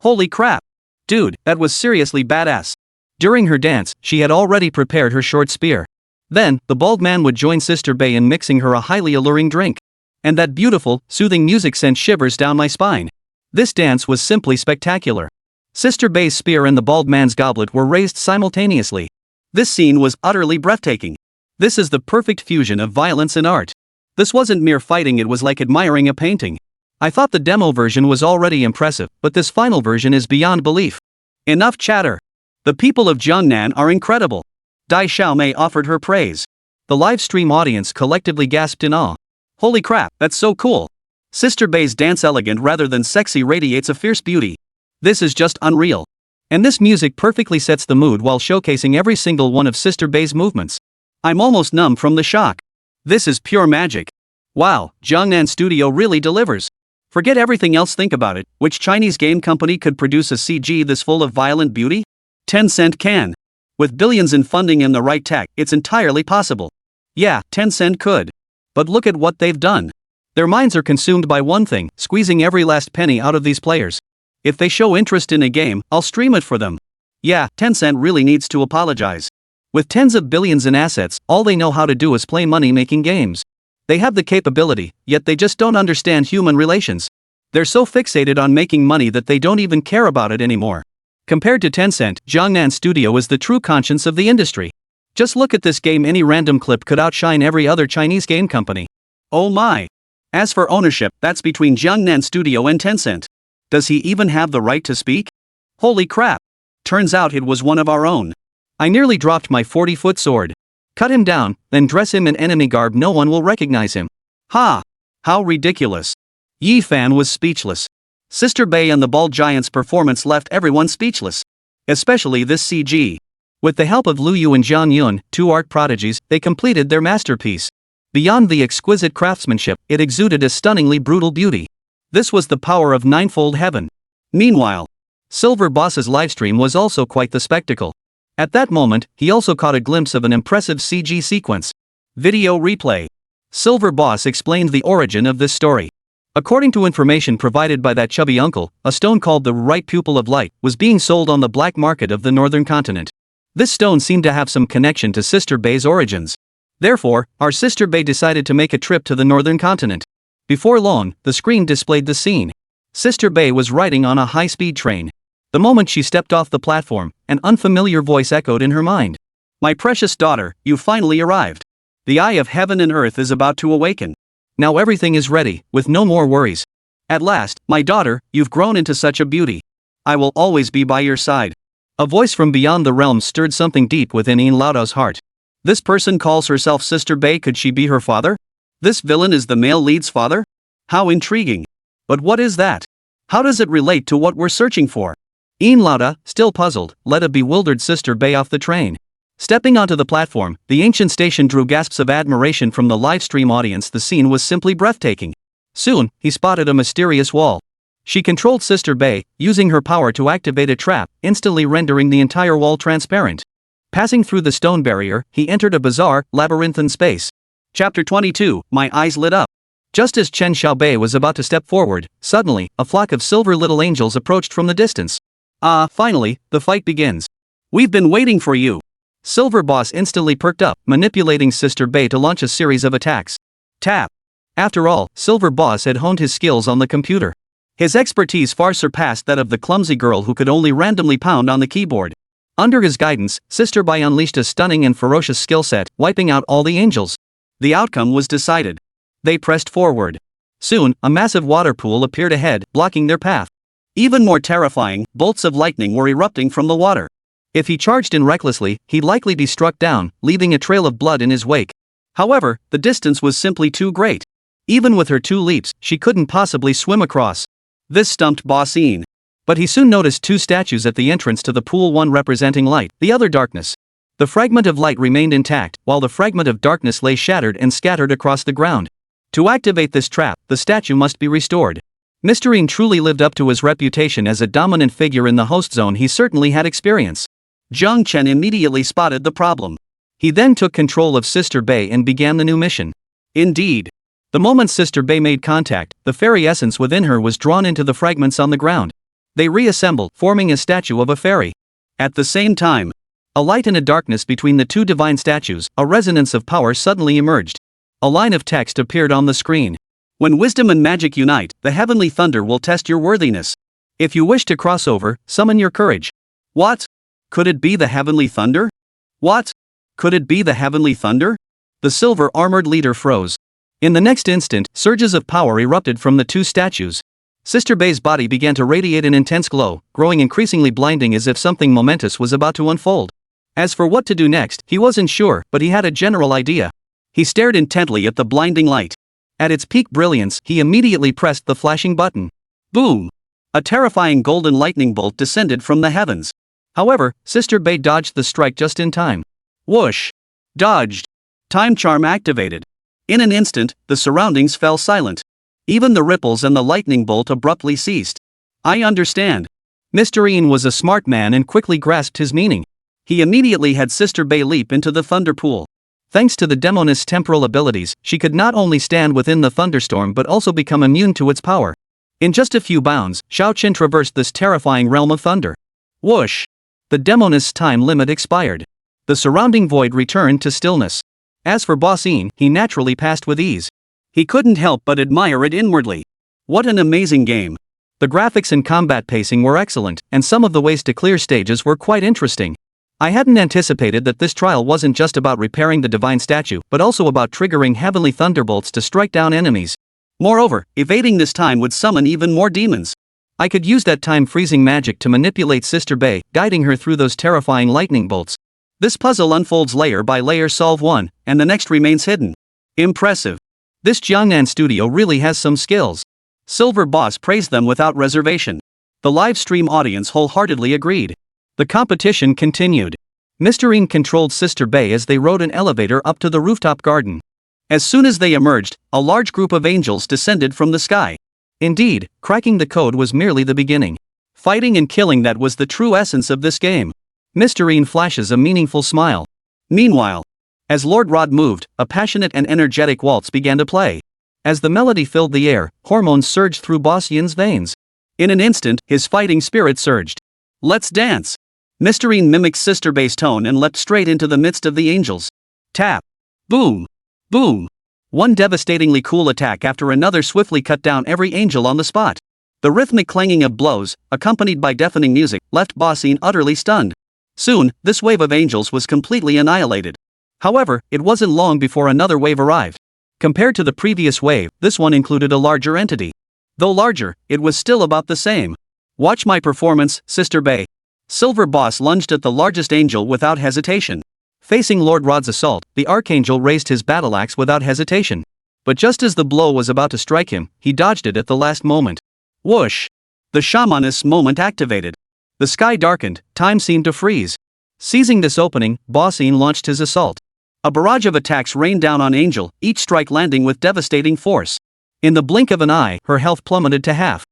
Holy crap! Dude, that was seriously badass. During her dance, she had already prepared her short spear. Then, the bald man would join Sister Bay in mixing her a highly alluring drink. And that beautiful, soothing music sent shivers down my spine. This dance was simply spectacular. Sister Bay's spear and the bald man's goblet were raised simultaneously. This scene was utterly breathtaking. This is the perfect fusion of violence and art. This wasn't mere fighting, it was like admiring a painting. I thought the demo version was already impressive, but this final version is beyond belief. Enough chatter. The people of Jiangnan are incredible. Dai Xiaomei offered her praise. The live stream audience collectively gasped in awe. Holy crap, that's so cool. Sister Bay's dance, elegant rather than sexy, radiates a fierce beauty. This is just unreal. And this music perfectly sets the mood while showcasing every single one of Sister Bay's movements. I'm almost numb from the shock. This is pure magic. Wow, Jiangnan Studio really delivers. Forget everything else, think about it. Which Chinese game company could produce a CG this full of violent beauty? Tencent can. With billions in funding and the right tech, it's entirely possible. Yeah, Tencent could. But look at what they've done. Their minds are consumed by one thing, squeezing every last penny out of these players. If they show interest in a game, I'll stream it for them. Yeah, Tencent really needs to apologize. With tens of billions in assets, all they know how to do is play money-making games. They have the capability, yet they just don't understand human relations. They're so fixated on making money that they don't even care about it anymore. Compared to Tencent, Jiangnan Studio is the true conscience of the industry. Just look at this game, any random clip could outshine every other Chinese game company. Oh my! As for ownership, that's between Jiangnan Studio and Tencent. Does he even have the right to speak? Holy crap! Turns out it was one of our own. I nearly dropped my 40-foot sword. Cut him down, then dress him in enemy garb, no one will recognize him. Ha! How ridiculous. Yefei was speechless. Sister Bay and the bald giant's performance left everyone speechless. Especially this CG. With the help of Lu Yu and Zhang Yun, 2 art prodigies, they completed their masterpiece. Beyond the exquisite craftsmanship, it exuded a stunningly brutal beauty. This was the power of ninefold heaven. Meanwhile, Silver Boss's livestream was also quite the spectacle. At that moment, he also caught a glimpse of an impressive CG sequence. Video replay. Silver Boss explained the origin of this story. According to information provided by that chubby uncle, a stone called the right pupil of light was being sold on the black market of the northern continent. This stone seemed to have some connection to Sister Bay's origins. Therefore, our sister Bay decided to make a trip to the northern continent. Before long, the screen displayed the scene. Sister Bay was riding on a high-speed train. The moment she stepped off the platform, an unfamiliar voice echoed in her mind. My precious daughter, you finally arrived. The eye of heaven and earth is about to awaken. Now everything is ready, with no more worries. At last, my daughter, you've grown into such a beauty. I will always be by your side. A voice from beyond the realms stirred something deep within Yin Laodao's heart. This person calls herself Sister Bay. Could she be her father? This villain is the male lead's father? How intriguing. But what is that? How does it relate to what we're searching for? Yin Laodao, still puzzled, led a bewildered Sister Bay off the train. Stepping onto the platform, the ancient station drew gasps of admiration from the livestream audience. The scene was simply breathtaking. Soon, he spotted a mysterious wall. She controlled Sister Bay, using her power to activate a trap, instantly rendering the entire wall transparent. Passing through the stone barrier, he entered a bizarre, labyrinthine space. Chapter 22, my eyes lit up. Just as Chen Xiaobei was about to step forward, suddenly, a flock of silver little angels approached from the distance. Finally, the fight begins. We've been waiting for you. Silver Boss instantly perked up, manipulating Sister Bay to launch a series of attacks. Tap. After all, Silver Boss had honed his skills on the computer. His expertise far surpassed that of the clumsy girl who could only randomly pound on the keyboard. Under his guidance, Sister Bay unleashed a stunning and ferocious skill set, wiping out all the angels. The outcome was decided. They pressed forward. Soon, a massive water pool appeared ahead, blocking their path. Even more terrifying, bolts of lightning were erupting from the water. If he charged in recklessly, he'd likely be struck down, leaving a trail of blood in his wake. However, the distance was simply too great. Even with her 2 leaps, she couldn't possibly swim across. This stumped Boss Yin. But he soon noticed 2 statues at the entrance to the pool, one representing light, the other darkness. The fragment of light remained intact, while the fragment of darkness lay shattered and scattered across the ground. To activate this trap, the statue must be restored. Mr. Yin truly lived up to his reputation as a dominant figure in the host zone. He certainly had experience. Zhang Chen immediately spotted the problem. He then took control of Sister Bay and began the new mission. Indeed. The moment Sister Bay made contact, the fairy essence within her was drawn into the fragments on the ground. They reassembled, forming a statue of a fairy. At the same time, a light and a darkness between the 2 divine statues, a resonance of power suddenly emerged. A line of text appeared on the screen. When wisdom and magic unite, the heavenly thunder will test your worthiness. If you wish to cross over, summon your courage. What? Could it be the heavenly thunder? What? Could it be the heavenly thunder? The silver-armored leader froze. In the next instant, surges of power erupted from the 2 statues. Sister Bay's body began to radiate an intense glow, growing increasingly blinding as if something momentous was about to unfold. As for what to do next, he wasn't sure, but he had a general idea. He stared intently at the blinding light. At its peak brilliance, he immediately pressed the flashing button. Boom! A terrifying golden lightning bolt descended from the heavens. However, Sister Bay dodged the strike just in time. Whoosh! Dodged! Time charm activated. In an instant, the surroundings fell silent. Even the ripples and the lightning bolt abruptly ceased. I understand. Mr. Yin was a smart man and quickly grasped his meaning. He immediately had Sister Bay leap into the thunder pool. Thanks to the demoness' temporal abilities, she could not only stand within the thunderstorm but also become immune to its power. In just a few bounds, Xiao Qin traversed this terrifying realm of thunder. Whoosh! The demoness' time limit expired. The surrounding void returned to stillness. As for Boss Yin, he naturally passed with ease. He couldn't help but admire it inwardly. What an amazing game. The graphics and combat pacing were excellent, and some of the ways to clear stages were quite interesting. I hadn't anticipated that this trial wasn't just about repairing the divine statue, but also about triggering heavenly thunderbolts to strike down enemies. Moreover, evading this time would summon even more demons. I could use that time-freezing magic to manipulate Sister Bay, guiding her through those terrifying lightning bolts. This puzzle unfolds layer by layer. Solve one, and the next remains hidden. Impressive. This Jiangnan studio really has some skills. Silver Boss praised them without reservation. The live stream audience wholeheartedly agreed. The competition continued. Mr. Yin controlled Sister Bay as they rode an elevator up to the rooftop garden. As soon as they emerged, a large group of angels descended from the sky. Indeed, cracking the code was merely the beginning. Fighting and killing, that was the true essence of this game. Mr. Yin flashes a meaningful smile. Meanwhile, as Lord Rod moved, a passionate and energetic waltz began to play. As the melody filled the air, hormones surged through Boss Yin's veins. In an instant, his fighting spirit surged. Let's dance! Mr. Yin mimicked Sister Bay's tone and leapt straight into the midst of the angels. Tap! Boom! Boom! One devastatingly cool attack after another swiftly cut down every angel on the spot. The rhythmic clanging of blows, accompanied by deafening music, left Bossine utterly stunned. Soon, this wave of angels was completely annihilated. However, it wasn't long before another wave arrived. Compared to the previous wave, this one included a larger entity. Though larger, it was still about the same. Watch my performance, Sister Bay. Silver Boss lunged at the largest angel without hesitation. Facing Lord Rod's assault, the Archangel raised his battle axe without hesitation. But just as the blow was about to strike him, he dodged it at the last moment. Whoosh! The shamanist's moment activated. The sky darkened, time seemed to freeze. Seizing this opening, Bossine launched his assault. A barrage of attacks rained down on Angel, each strike landing with devastating force. In the blink of an eye, her health plummeted to half.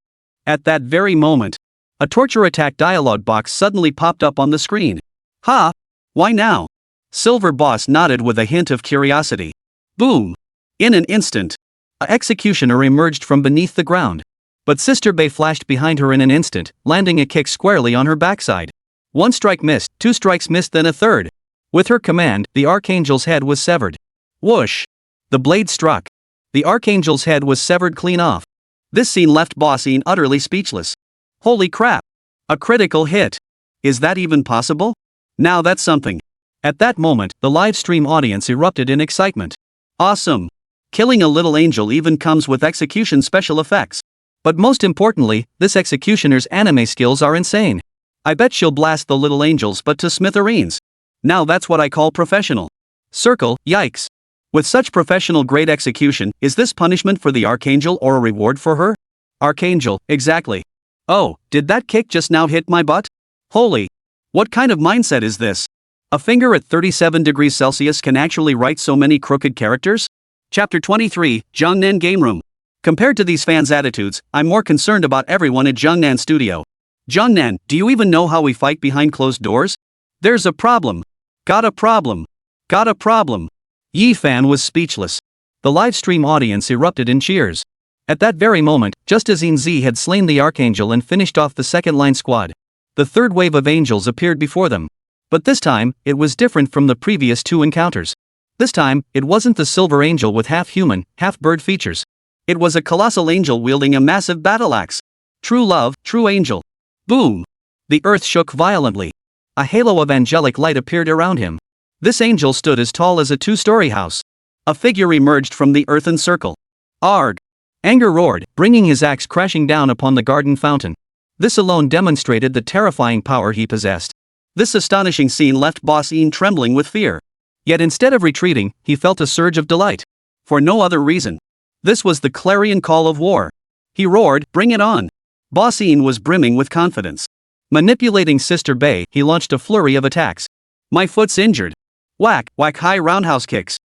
At that very moment, a torture attack dialogue box suddenly popped up on the screen. Ha! Why now? Silver Boss nodded with a hint of curiosity. Boom! In an instant, an executioner emerged from beneath the ground. But Sister Bay flashed behind her in an instant, landing a kick squarely on her backside. One strike missed, two strikes missed, then a third. With her command, the Archangel's head was severed. Whoosh! The blade struck. The Archangel's head was severed clean off. This scene left Bossine utterly speechless. Holy crap! A critical hit! Is that even possible? Now that's something. At that moment, the live stream audience erupted in excitement. Awesome! Killing a little angel even comes with execution special effects. But most importantly, this executioner's anime skills are insane. I bet she'll blast the little angels but to smithereens. Now that's what I call professional. Circle, yikes. With such professional grade execution, is this punishment for the Archangel or a reward for her? Archangel, exactly. Oh, did that kick just now hit my butt? Holy! What kind of mindset is this? A finger at 37 degrees Celsius can actually write so many crooked characters? Chapter 23, Jungnan Game Room. Compared to these fans' attitudes, I'm more concerned about everyone at Jungnan Studio. Jungnan, do you even know how we fight behind closed doors? There's a problem. Got a problem. Got a problem. Yefei was speechless. The live stream audience erupted in cheers. At that very moment, just as Inzi had slain the Archangel and finished off the second-line squad, the third wave of angels appeared before them. But this time, it was different from the previous two encounters. This time, it wasn't the silver angel with half-human, half-bird features. It was a colossal angel wielding a massive battle axe. True love, true angel. Boom! The earth shook violently. A halo of angelic light appeared around him. This angel stood as tall as a two-story house. A figure emerged from the earthen circle. Arg! Anger roared, bringing his axe crashing down upon the garden fountain. This alone demonstrated the terrifying power he possessed. This astonishing scene left Bossine trembling with fear. Yet instead of retreating, he felt a surge of delight. For no other reason. This was the clarion call of war. He roared, bring it on. Bossine was brimming with confidence. Manipulating Sister Bay, he launched a flurry of attacks. My foot's injured. Whack, whack high roundhouse kicks.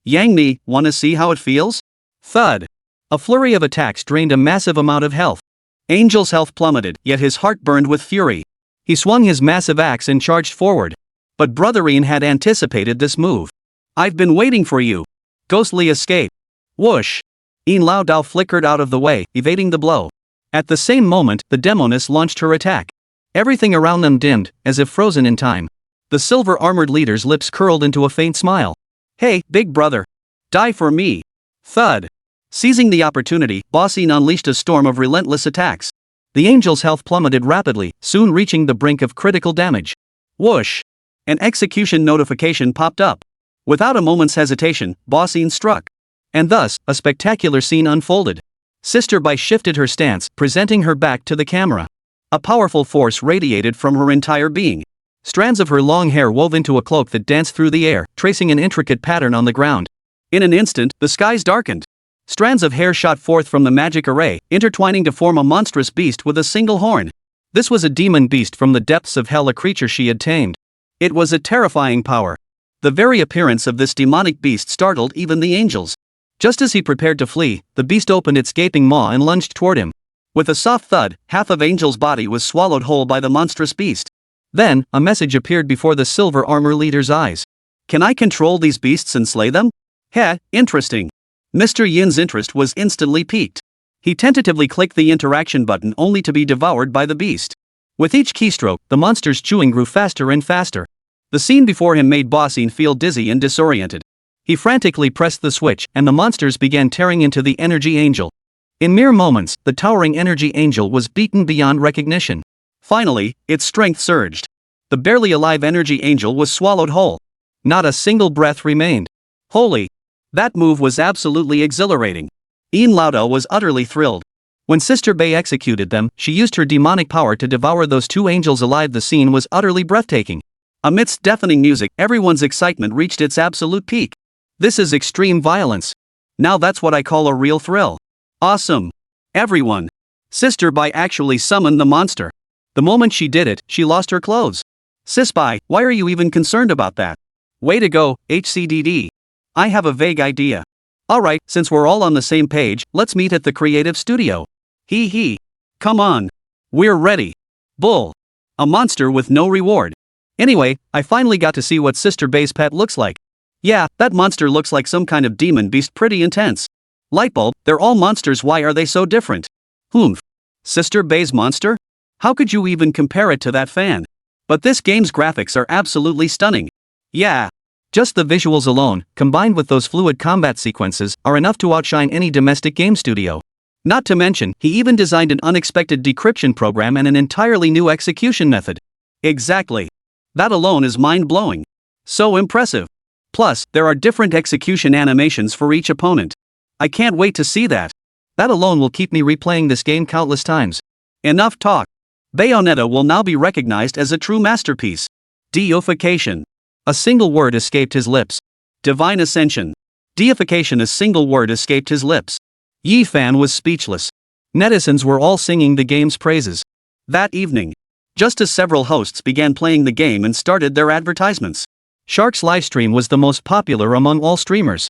Yang me, wanna see how it feels? Thud. A flurry of attacks drained a massive amount of health. Angel's health plummeted, yet his heart burned with fury. He swung his massive axe and charged forward. But Brotherine had anticipated this move. I've been waiting for you. Ghostly escape. Whoosh. In Lao Dao flickered out of the way, evading the blow. At the same moment, the Demoness launched her attack. Everything around them dimmed, as if frozen in time. The silver-armored leader's lips curled into a faint smile. Hey, big brother. Die for me. Thud. Seizing the opportunity, Bossine unleashed a storm of relentless attacks. The angel's health plummeted rapidly, soon reaching the brink of critical damage. Whoosh! An execution notification popped up. Without a moment's hesitation, Bossine struck. And thus, a spectacular scene unfolded. Sister Bai shifted her stance, presenting her back to the camera. A powerful force radiated from her entire being. Strands of her long hair wove into a cloak that danced through the air, tracing an intricate pattern on the ground. In an instant, the skies darkened. Strands of hair shot forth from the magic array, intertwining to form a monstrous beast with a single horn. This was a demon beast from the depths of hell, a creature she had tamed. It was a terrifying power. The very appearance of this demonic beast startled even the angels. Just as he prepared to flee, the beast opened its gaping maw and lunged toward him. With a soft thud, half of Angel's body was swallowed whole by the monstrous beast. Then, a message appeared before the silver armor leader's eyes. Can I control these beasts and slay them? Heh, interesting. Mr. Yin's interest was instantly piqued. He tentatively clicked the interaction button only to be devoured by the beast. With each keystroke, the monster's chewing grew faster and faster. The scene before him made Bossine feel dizzy and disoriented. He frantically pressed the switch and the monsters began tearing into the energy angel. In mere moments, the towering energy angel was beaten beyond recognition. Finally, its strength surged. The barely alive energy angel was swallowed whole. Not a single breath remained. Holy! That move was absolutely exhilarating. Ian Lauda was utterly thrilled. When Sister Bay executed them, she used her demonic power to devour those two angels alive. The scene was utterly breathtaking. Amidst deafening music, everyone's excitement reached its absolute peak. This is extreme violence. Now that's what I call a real thrill. Awesome! Everyone! Sister Bay actually summoned the monster. The moment she did it, she lost her clothes. Sis Bay, why are you even concerned about that? Way to go, HCDD. I have a vague idea. Alright, since we're all on the same page, let's meet at the creative studio. Hee hee. Come on. We're ready. Bull. A monster with no reward. Anyway, I finally got to see what Sister Bay's pet looks like. Yeah, that monster looks like some kind of demon beast, pretty intense. Lightbulb, they're all monsters, why are they so different? Humph. Sister Bay's monster? How could you even compare it to that fan? But this game's graphics are absolutely stunning. Yeah. Just the visuals alone, combined with those fluid combat sequences, are enough to outshine any domestic game studio. Not to mention, he even designed an unexpected decryption program and an entirely new execution method. Exactly. That alone is mind-blowing. So impressive. Plus, there are different execution animations for each opponent. I can't wait to see that. That alone will keep me replaying this game countless times. Enough talk. Bayonetta will now be recognized as a true masterpiece. Deification. A single word escaped his lips. Divine ascension. Deification. A single word escaped his lips. Yefei was speechless. Netizens were all singing the game's praises. That evening, just as several hosts began playing the game and started their advertisements, Shark's livestream was the most popular among all streamers.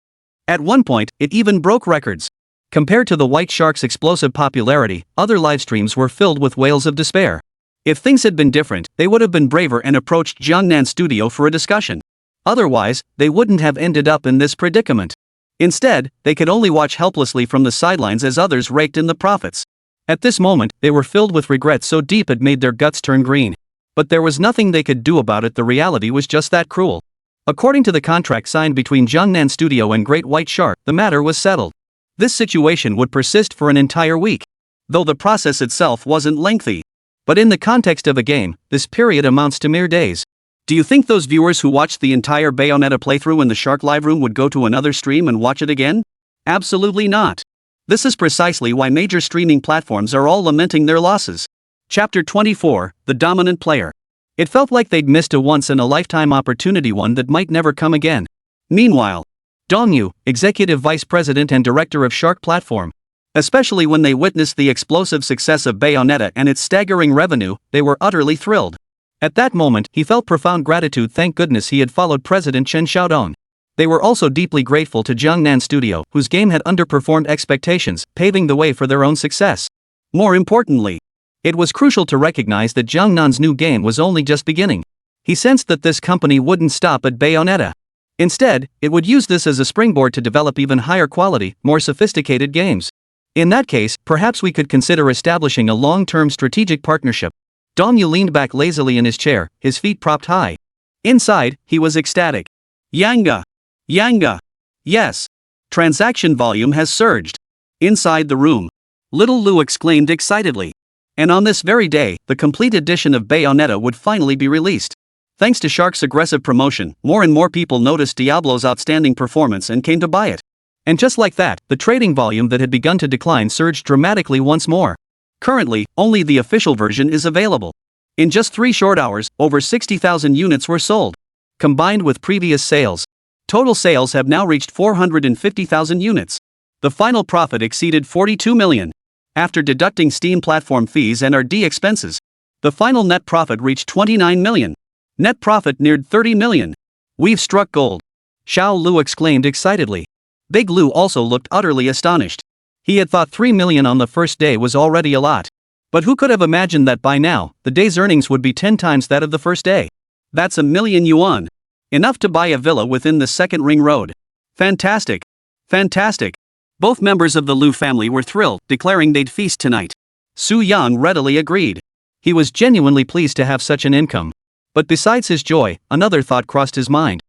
At one point, it even broke records. Compared to the White Shark's explosive popularity, other livestreams were filled with wails of despair. If things had been different, they would have been braver and approached Jiangnan Studio for a discussion. Otherwise, they wouldn't have ended up in this predicament. Instead, they could only watch helplessly from the sidelines as others raked in the profits. At this moment, they were filled with regret so deep it made their guts turn green. But there was nothing they could do about it. The reality was just that cruel. According to the contract signed between Jiangnan Studio and Great White Shark, the matter was settled. This situation would persist for an entire week. Though the process itself wasn't lengthy. But in the context of a game, this period amounts to mere days. Do you think those viewers who watched the entire Bayonetta playthrough in the Shark Live Room would go to another stream and watch it again? Absolutely not. This is precisely why major streaming platforms are all lamenting their losses. Chapter 24, The Dominant Player. It felt like they'd missed a once-in-a-lifetime opportunity, one that might never come again. Meanwhile, Dongyu, Executive Vice President and Director of Shark Platform. Especially when they witnessed the explosive success of Bayonetta and its staggering revenue, they were utterly thrilled. At that moment, he felt profound gratitude. Thank goodness he had followed President Chen Xiaodong. They were also deeply grateful to Jiangnan Studio, whose game had underperformed expectations, paving the way for their own success. More importantly, it was crucial to recognize that Jiangnan's new game was only just beginning. He sensed that this company wouldn't stop at Bayonetta. Instead, it would use this as a springboard to develop even higher quality, more sophisticated games. In that case, perhaps we could consider establishing a long-term strategic partnership. Dongyu leaned back lazily in his chair, his feet propped high. Inside, he was ecstatic. Yanga! Yanga! Yes! Transaction volume has surged. Inside the room, little Lu exclaimed excitedly. And on this very day, the complete edition of Bayonetta would finally be released. Thanks to Shark's aggressive promotion, more and more people noticed Diablo's outstanding performance and came to buy it. And just like that, the trading volume that had begun to decline surged dramatically once more. Currently, only the official version is available. In just 3 short hours, over 60,000 units were sold. Combined with previous sales, total sales have now reached 450,000 units. The final profit exceeded 42 million. After deducting Steam platform fees and RD expenses, the final net profit reached 29 million. Net profit neared 30 million. We've struck gold. Xiao Lu exclaimed excitedly. Big Lu also looked utterly astonished. He had thought 3 million on the first day was already a lot. But who could have imagined that by now, the day's earnings would be 10 times that of the first day? That's 1 million yuan. Enough to buy a villa within the second ring road. Fantastic. Fantastic. Both members of the Lu family were thrilled, declaring they'd feast tonight. Su Yang readily agreed. He was genuinely pleased to have such an income. But besides his joy, another thought crossed his mind.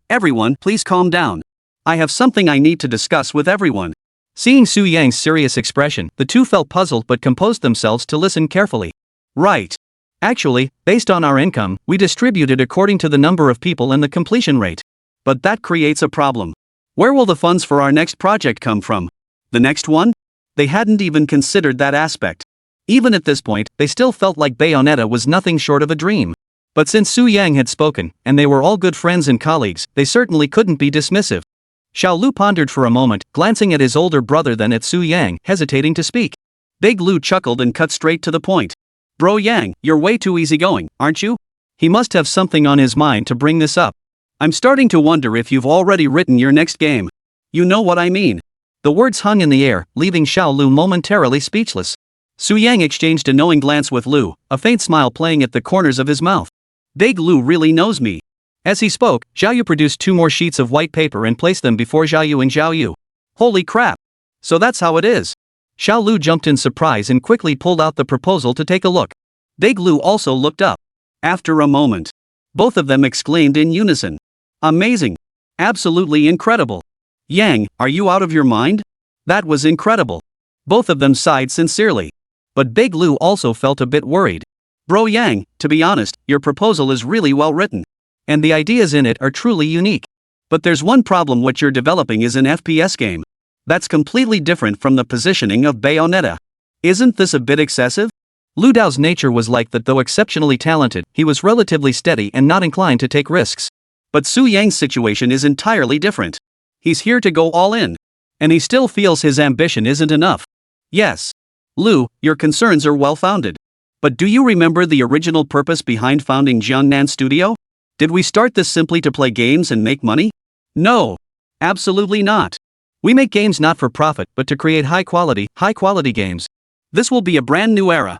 Everyone, please calm down. I have something I need to discuss with everyone. Seeing Su Yang's serious expression, the two felt puzzled but composed themselves to listen carefully. Right. Actually, based on our income, we distribute it according to the number of people and the completion rate. But that creates a problem. Where will the funds for our next project come from? The next one? They hadn't even considered that aspect. Even at this point, they still felt like Bayonetta was nothing short of a dream. But since Su Yang had spoken, and they were all good friends and colleagues, they certainly couldn't be dismissive. Xiao Lu pondered for a moment, glancing at his older brother then at Su Yang, hesitating to speak. Big Lu chuckled and cut straight to the point. Bro Yang, you're way too easygoing, aren't you? He must have something on his mind to bring this up. I'm starting to wonder if you've already written your next game. You know what I mean. The words hung in the air, leaving Xiao Lu momentarily speechless. Su Yang exchanged a knowing glance with Lu, a faint smile playing at the corners of his mouth. Big Lu really knows me. As he spoke, Xiao Yu produced 2 more sheets of white paper and placed them before Xiao Yu and Xiao Yu. Holy crap! So that's how it is. Xiao Lu jumped in surprise and quickly pulled out the proposal to take a look. Big Lu also looked up. After a moment, both of them exclaimed in unison. Amazing! Absolutely incredible! Yang, are you out of your mind? That was incredible. Both of them sighed sincerely. But Big Lu also felt a bit worried. Bro Yang, to be honest, your proposal is really well written. And the ideas in it are truly unique. But there's one problem: what you're developing is an FPS game. That's completely different from the positioning of Bayonetta. Isn't this a bit excessive? Lu Dao's nature was like that. Though exceptionally talented, he was relatively steady and not inclined to take risks. But Su Yang's situation is entirely different. He's here to go all in. And he still feels his ambition isn't enough. Yes. Lu, your concerns are well-founded. But do you remember the original purpose behind founding Jiangnan Studio? Did we start this simply to play games and make money? No. Absolutely not. We make games not for profit but to create high quality games. This will be a brand new era,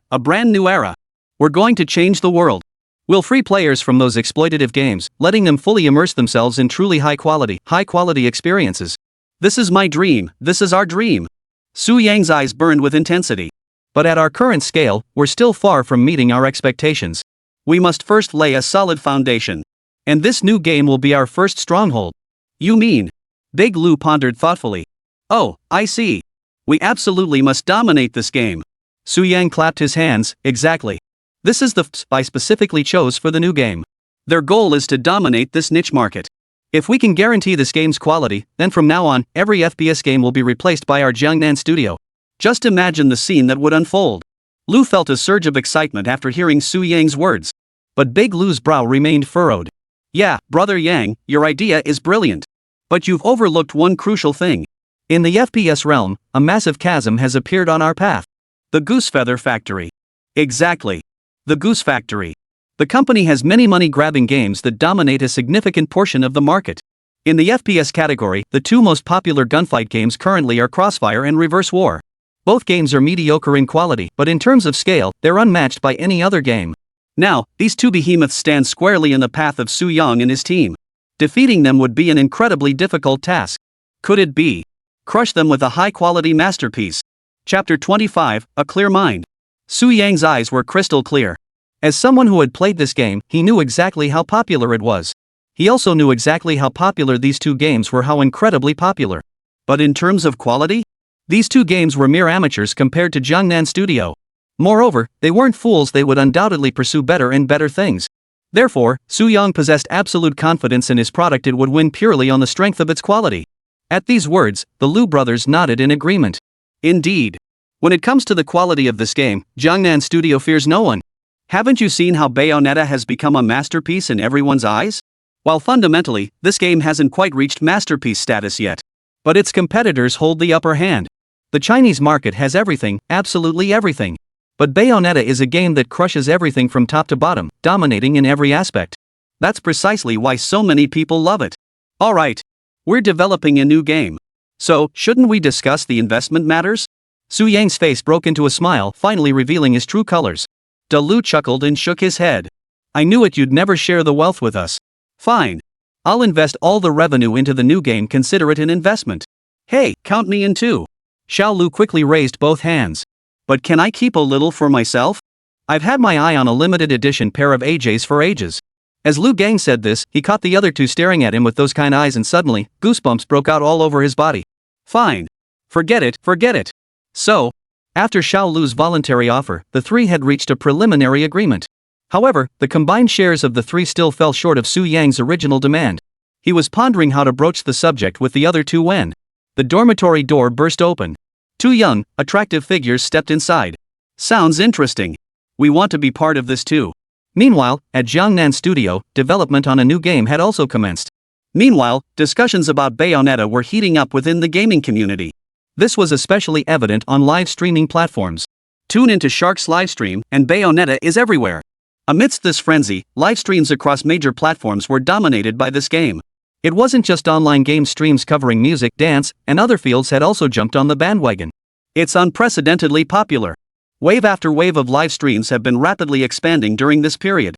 We're going to change the world. We'll free players from those exploitative games, letting them fully immerse themselves in truly high quality experiences. This is my dream, this is our dream. Su Yang's eyes burned with intensity. But at our current scale, we're still far from meeting our expectations. We must first lay a solid foundation. And this new game will be our first stronghold. You mean? Big Lu pondered thoughtfully. Oh, I see. We absolutely must dominate this game. Su Yang clapped his hands. Exactly. This is the I specifically chose for the new game. Their goal is to dominate this niche market. If we can guarantee this game's quality, then from now on, every FPS game will be replaced by our Jiangnan studio. Just imagine the scene that would unfold. Lu felt a surge of excitement after hearing Su Yang's words. But Big Lu's brow remained furrowed. Yeah, brother Yang, your idea is brilliant. But you've overlooked one crucial thing. In the FPS realm, a massive chasm has appeared on our path. The Goose Factory. Exactly. The Goose Factory. The company has many money-grabbing games that dominate a significant portion of the market. In the FPS category, the 2 most popular gunfight games currently are Crossfire and Reverse War. Both games are mediocre in quality, but in terms of scale, they're unmatched by any other game. Now, these 2 behemoths stand squarely in the path of Su Yang and his team. Defeating them would be an incredibly difficult task. Could it be? Crush them with a high-quality masterpiece. Chapter 25, A Clear Mind. Su Yang's eyes were crystal clear. As someone who had played this game, he knew exactly how popular it was. He also knew exactly how popular these 2 games were, how incredibly popular. But in terms of quality? These 2 games were mere amateurs compared to Jiangnan Studio. Moreover, they weren't fools. They would undoubtedly pursue better and better things. Therefore, Su Yang possessed absolute confidence in his product. It would win purely on the strength of its quality. At these words, the Lu brothers nodded in agreement. Indeed. When it comes to the quality of this game, Jiangnan Studio fears no one. Haven't you seen how Bayonetta has become a masterpiece in everyone's eyes? While fundamentally, this game hasn't quite reached masterpiece status yet. But its competitors hold the upper hand. The Chinese market has everything, absolutely everything. But Bayonetta is a game that crushes everything from top to bottom, dominating in every aspect. That's precisely why so many people love it. Alright. We're developing a new game. So, shouldn't we discuss the investment matters? Su Yang's face broke into a smile, finally revealing his true colors. Lu chuckled and shook his head. I knew it, you'd never share the wealth with us. Fine. I'll invest all the revenue into the new game. Consider it an investment. Hey, count me in too. Xiao Lu quickly raised both hands. But can I keep a little for myself? I've had my eye on a limited edition pair of AJs for ages. As Liu Gang said this, he caught the other two staring at him with those kind eyes and suddenly, goosebumps broke out all over his body. Fine. Forget it, forget it. So, after Xiao Lu's voluntary offer, the three had reached a preliminary agreement. However, the combined shares of the three still fell short of Su Yang's original demand. He was pondering how to broach the subject with the other two when the dormitory door burst open. Two young, attractive figures stepped inside. Sounds interesting. We want to be part of this too. Meanwhile, at Jiangnan Studio, development on a new game had also commenced. Meanwhile, discussions about Bayonetta were heating up within the gaming community. This was especially evident on live streaming platforms. Tune into Shark's livestream, and Bayonetta is everywhere. Amidst this frenzy, live streams across major platforms were dominated by this game. It wasn't just online game streams covering music, dance, and other fields had also jumped on the bandwagon. It's unprecedentedly popular. Wave after wave of live streams have been rapidly expanding during this period.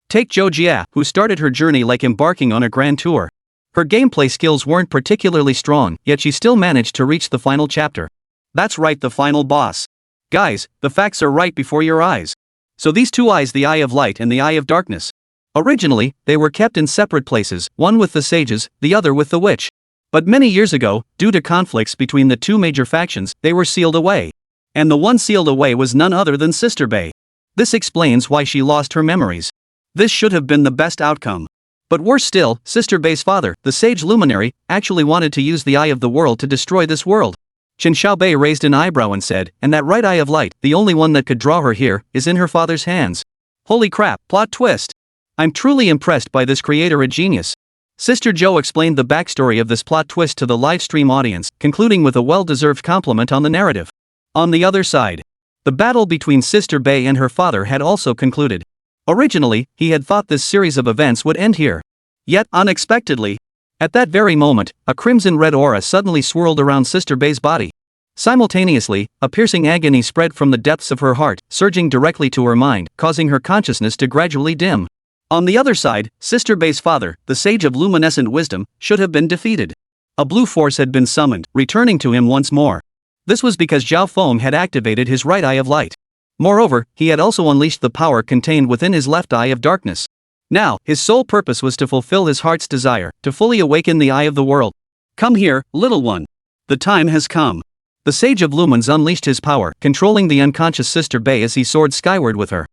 Take Zhou Jia, who started her journey like embarking on a grand tour. Her gameplay skills weren't particularly strong, yet she still managed to reach the final chapter. That's right, the final boss. Guys, the facts are right before your eyes. So these two eyes, the eye of light and the eye of darkness. Originally, they were kept in separate places, one with the sages, the other with the witch. But many years ago, due to conflicts between the two major factions, they were sealed away. And the one sealed away was none other than Sister Bay. This explains why she lost her memories. This should have been the best outcome. But worse still, Sister Bay's father, the sage luminary, actually wanted to use the eye of the world to destroy this world. Chen Xiaobei raised an eyebrow and said, and that right eye of light, the only one that could draw her here, is in her father's hands. Holy crap, plot twist. I'm truly impressed by this creator, a genius. Sister Zhou explained the backstory of this plot twist to the livestream audience, concluding with a well-deserved compliment on the narrative. On the other side, the battle between Sister Bay and her father had also concluded. Originally, he had thought this series of events would end here. Yet, unexpectedly, at that very moment, a crimson-red aura suddenly swirled around Sister Bay's body. Simultaneously, a piercing agony spread from the depths of her heart, surging directly to her mind, causing her consciousness to gradually dim. On the other side, Sister Bay's father, the sage of luminescent wisdom, should have been defeated. A blue force had been summoned, returning to him once more. This was because Zhao Feng had activated his right eye of light. Moreover, he had also unleashed the power contained within his left eye of darkness. Now, his sole purpose was to fulfill his heart's desire, to fully awaken the eye of the world. Come here, little one. The time has come. The Sage of Lumens unleashed his power, controlling the unconscious Sister Bay as he soared skyward with her.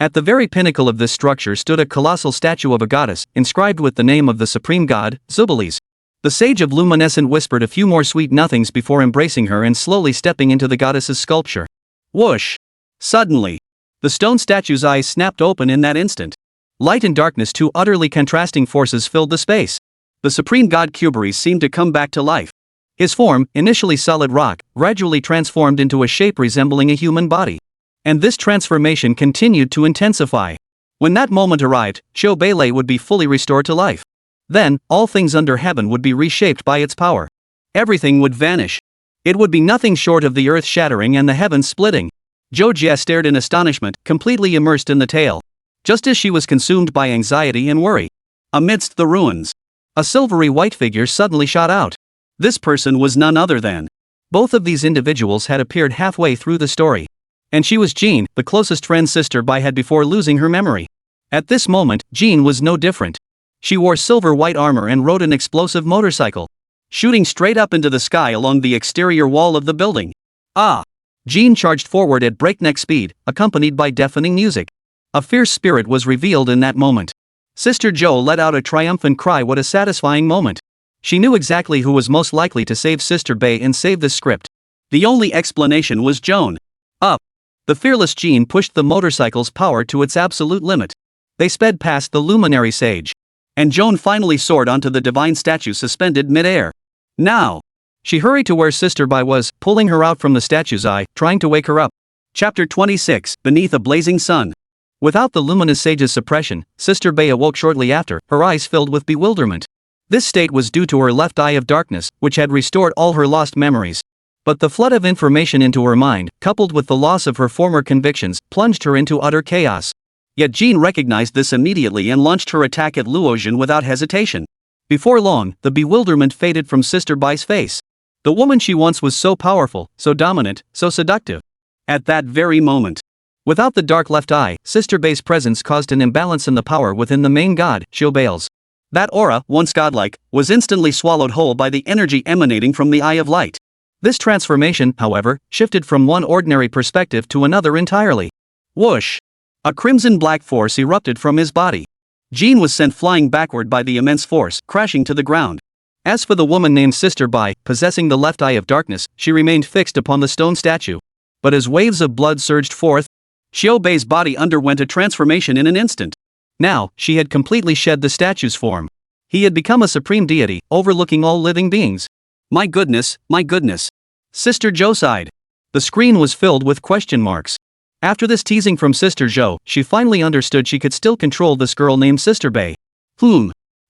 At the very pinnacle of this structure stood a colossal statue of a goddess, inscribed with the name of the supreme god, Zubilis. The Sage of Luminescent whispered a few more sweet nothings before embracing her and slowly stepping into the goddess's sculpture. Whoosh! Suddenly, the stone statue's eyes snapped open in that instant. Light and darkness, two utterly contrasting forces, filled the space. The supreme god Kuberis seemed to come back to life. His form, initially solid rock, gradually transformed into a shape resembling a human body. And this transformation continued to intensify. When that moment arrived, Qiu Beilei would be fully restored to life. Then, all things under heaven would be reshaped by its power. Everything would vanish. It would be nothing short of the earth shattering and the heavens splitting. Zhou Jia stared in astonishment, completely immersed in the tale. Just as she was consumed by anxiety and worry. Amidst the ruins, a silvery white figure suddenly shot out. This person was none other than. Both of these individuals had appeared halfway through the story. And she was Jean, the closest friend Sister Bai had before losing her memory. At this moment, Jean was no different. She wore silver white armor and rode an explosive motorcycle, shooting straight up into the sky along the exterior wall of the building. Ah! Jean charged forward at breakneck speed, accompanied by deafening music. A fierce spirit was revealed in that moment. Sister Zhou let out a triumphant cry. What a satisfying moment. She knew exactly who was most likely to save Sister Bai and save this script. The only explanation was Joan. Up! The fearless Jean pushed the motorcycle's power to its absolute limit. They sped past the luminary sage. And Joan finally soared onto the divine statue suspended mid-air. Now! She hurried to where Sister Bai was, pulling her out from the statue's eye, trying to wake her up. Chapter 26, Beneath a Blazing Sun. Without the luminous sage's suppression, Sister Bai awoke shortly after, her eyes filled with bewilderment. This state was due to her left eye of darkness, which had restored all her lost memories. But the flood of information into her mind, coupled with the loss of her former convictions, plunged her into utter chaos. Yet Jean recognized this immediately and launched her attack at Luojian without hesitation. Before long, the bewilderment faded from Sister Bai's face. The woman she once was so powerful, so dominant, so seductive. At that very moment, Without the dark left eye, Sister Bei's presence caused an imbalance in the power within the main god, Xiaobei's. That aura, once godlike, was instantly swallowed whole by the energy emanating from the Eye of Light. This transformation, however, shifted from one ordinary perspective to another entirely. Whoosh! A crimson-black force erupted from his body. Jean was sent flying backward by the immense force, crashing to the ground. As for the woman named Sister Bai, possessing the left eye of darkness, she remained fixed upon the stone statue. But as waves of blood surged forth, Xiaobei's body underwent a transformation in an instant. Now, she had completely shed the statue's form. He had become a supreme deity, overlooking all living beings. My goodness, my goodness. Sister Zhou sighed. The screen was filled with question marks. After this teasing from Sister Zhou, she finally understood she could still control this girl named Sister Bei.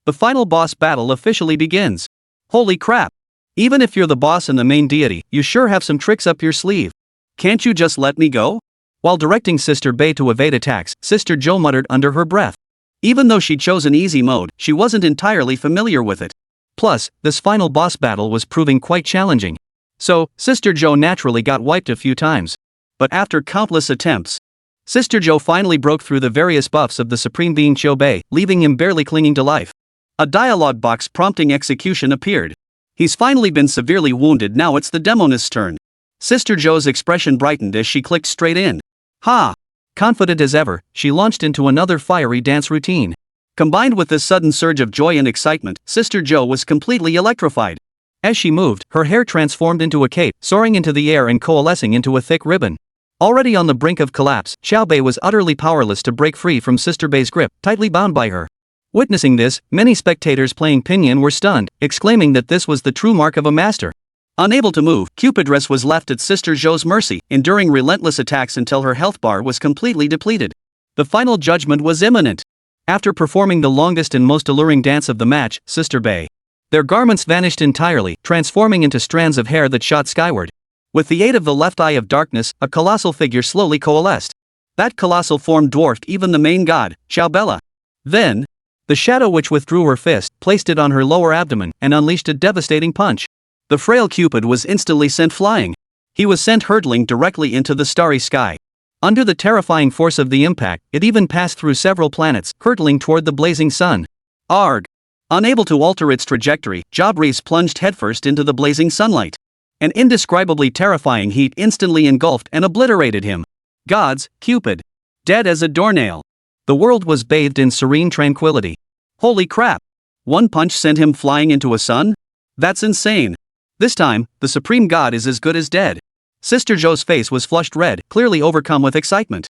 The final boss battle officially begins. Holy crap! Even if you're the boss and the main deity, you sure have some tricks up your sleeve. Can't you just let me go? While directing Sister Bei to evade attacks, Sister Zhou muttered under her breath. Even though she chose an easy mode, she wasn't entirely familiar with it. Plus, this final boss battle was proving quite challenging. So, Sister Zhou naturally got wiped a few times. But after countless attempts, Sister Zhou finally broke through the various buffs of the supreme being Xiaobei, leaving him barely clinging to life. A dialogue box prompting execution appeared. He's finally been severely wounded, now it's the demonist's turn. Sister Zhou's expression brightened as she clicked straight in. Ha! Confident as ever, she launched into another fiery dance routine. Combined with this sudden surge of joy and excitement, Sister Zhou was completely electrified. As she moved, her hair transformed into a cape, soaring into the air and coalescing into a thick ribbon. Already on the brink of collapse, Xiaobei was utterly powerless to break free from Sister Bei's grip, tightly bound by her. Witnessing this, many spectators playing Pinyin were stunned, exclaiming that this was the true mark of a master. Unable to move, Cupidress was left at Sister Zhou's mercy, enduring relentless attacks until her health bar was completely depleted. The final judgment was imminent. After performing the longest and most alluring dance of the match, Sister Bei, their garments vanished entirely, transforming into strands of hair that shot skyward. With the aid of the left eye of darkness, a colossal figure slowly coalesced. That colossal form dwarfed even the main god, Xiaobella. Then, the shadow which withdrew her fist, placed it on her lower abdomen, and unleashed a devastating punch. The frail Cupid was instantly sent flying. He was sent hurtling directly into the starry sky. Under the terrifying force of the impact, it even passed through several planets, hurtling toward the blazing sun. Arg! Unable to alter its trajectory, Jabris plunged headfirst into the blazing sunlight. An indescribably terrifying heat instantly engulfed and obliterated him. Gods, Cupid. Dead as a doornail. The world was bathed in serene tranquility. Holy crap! One punch sent him flying into a sun? That's insane. This time, the supreme god is as good as dead. Sister Zhou's face was flushed red, clearly overcome with excitement.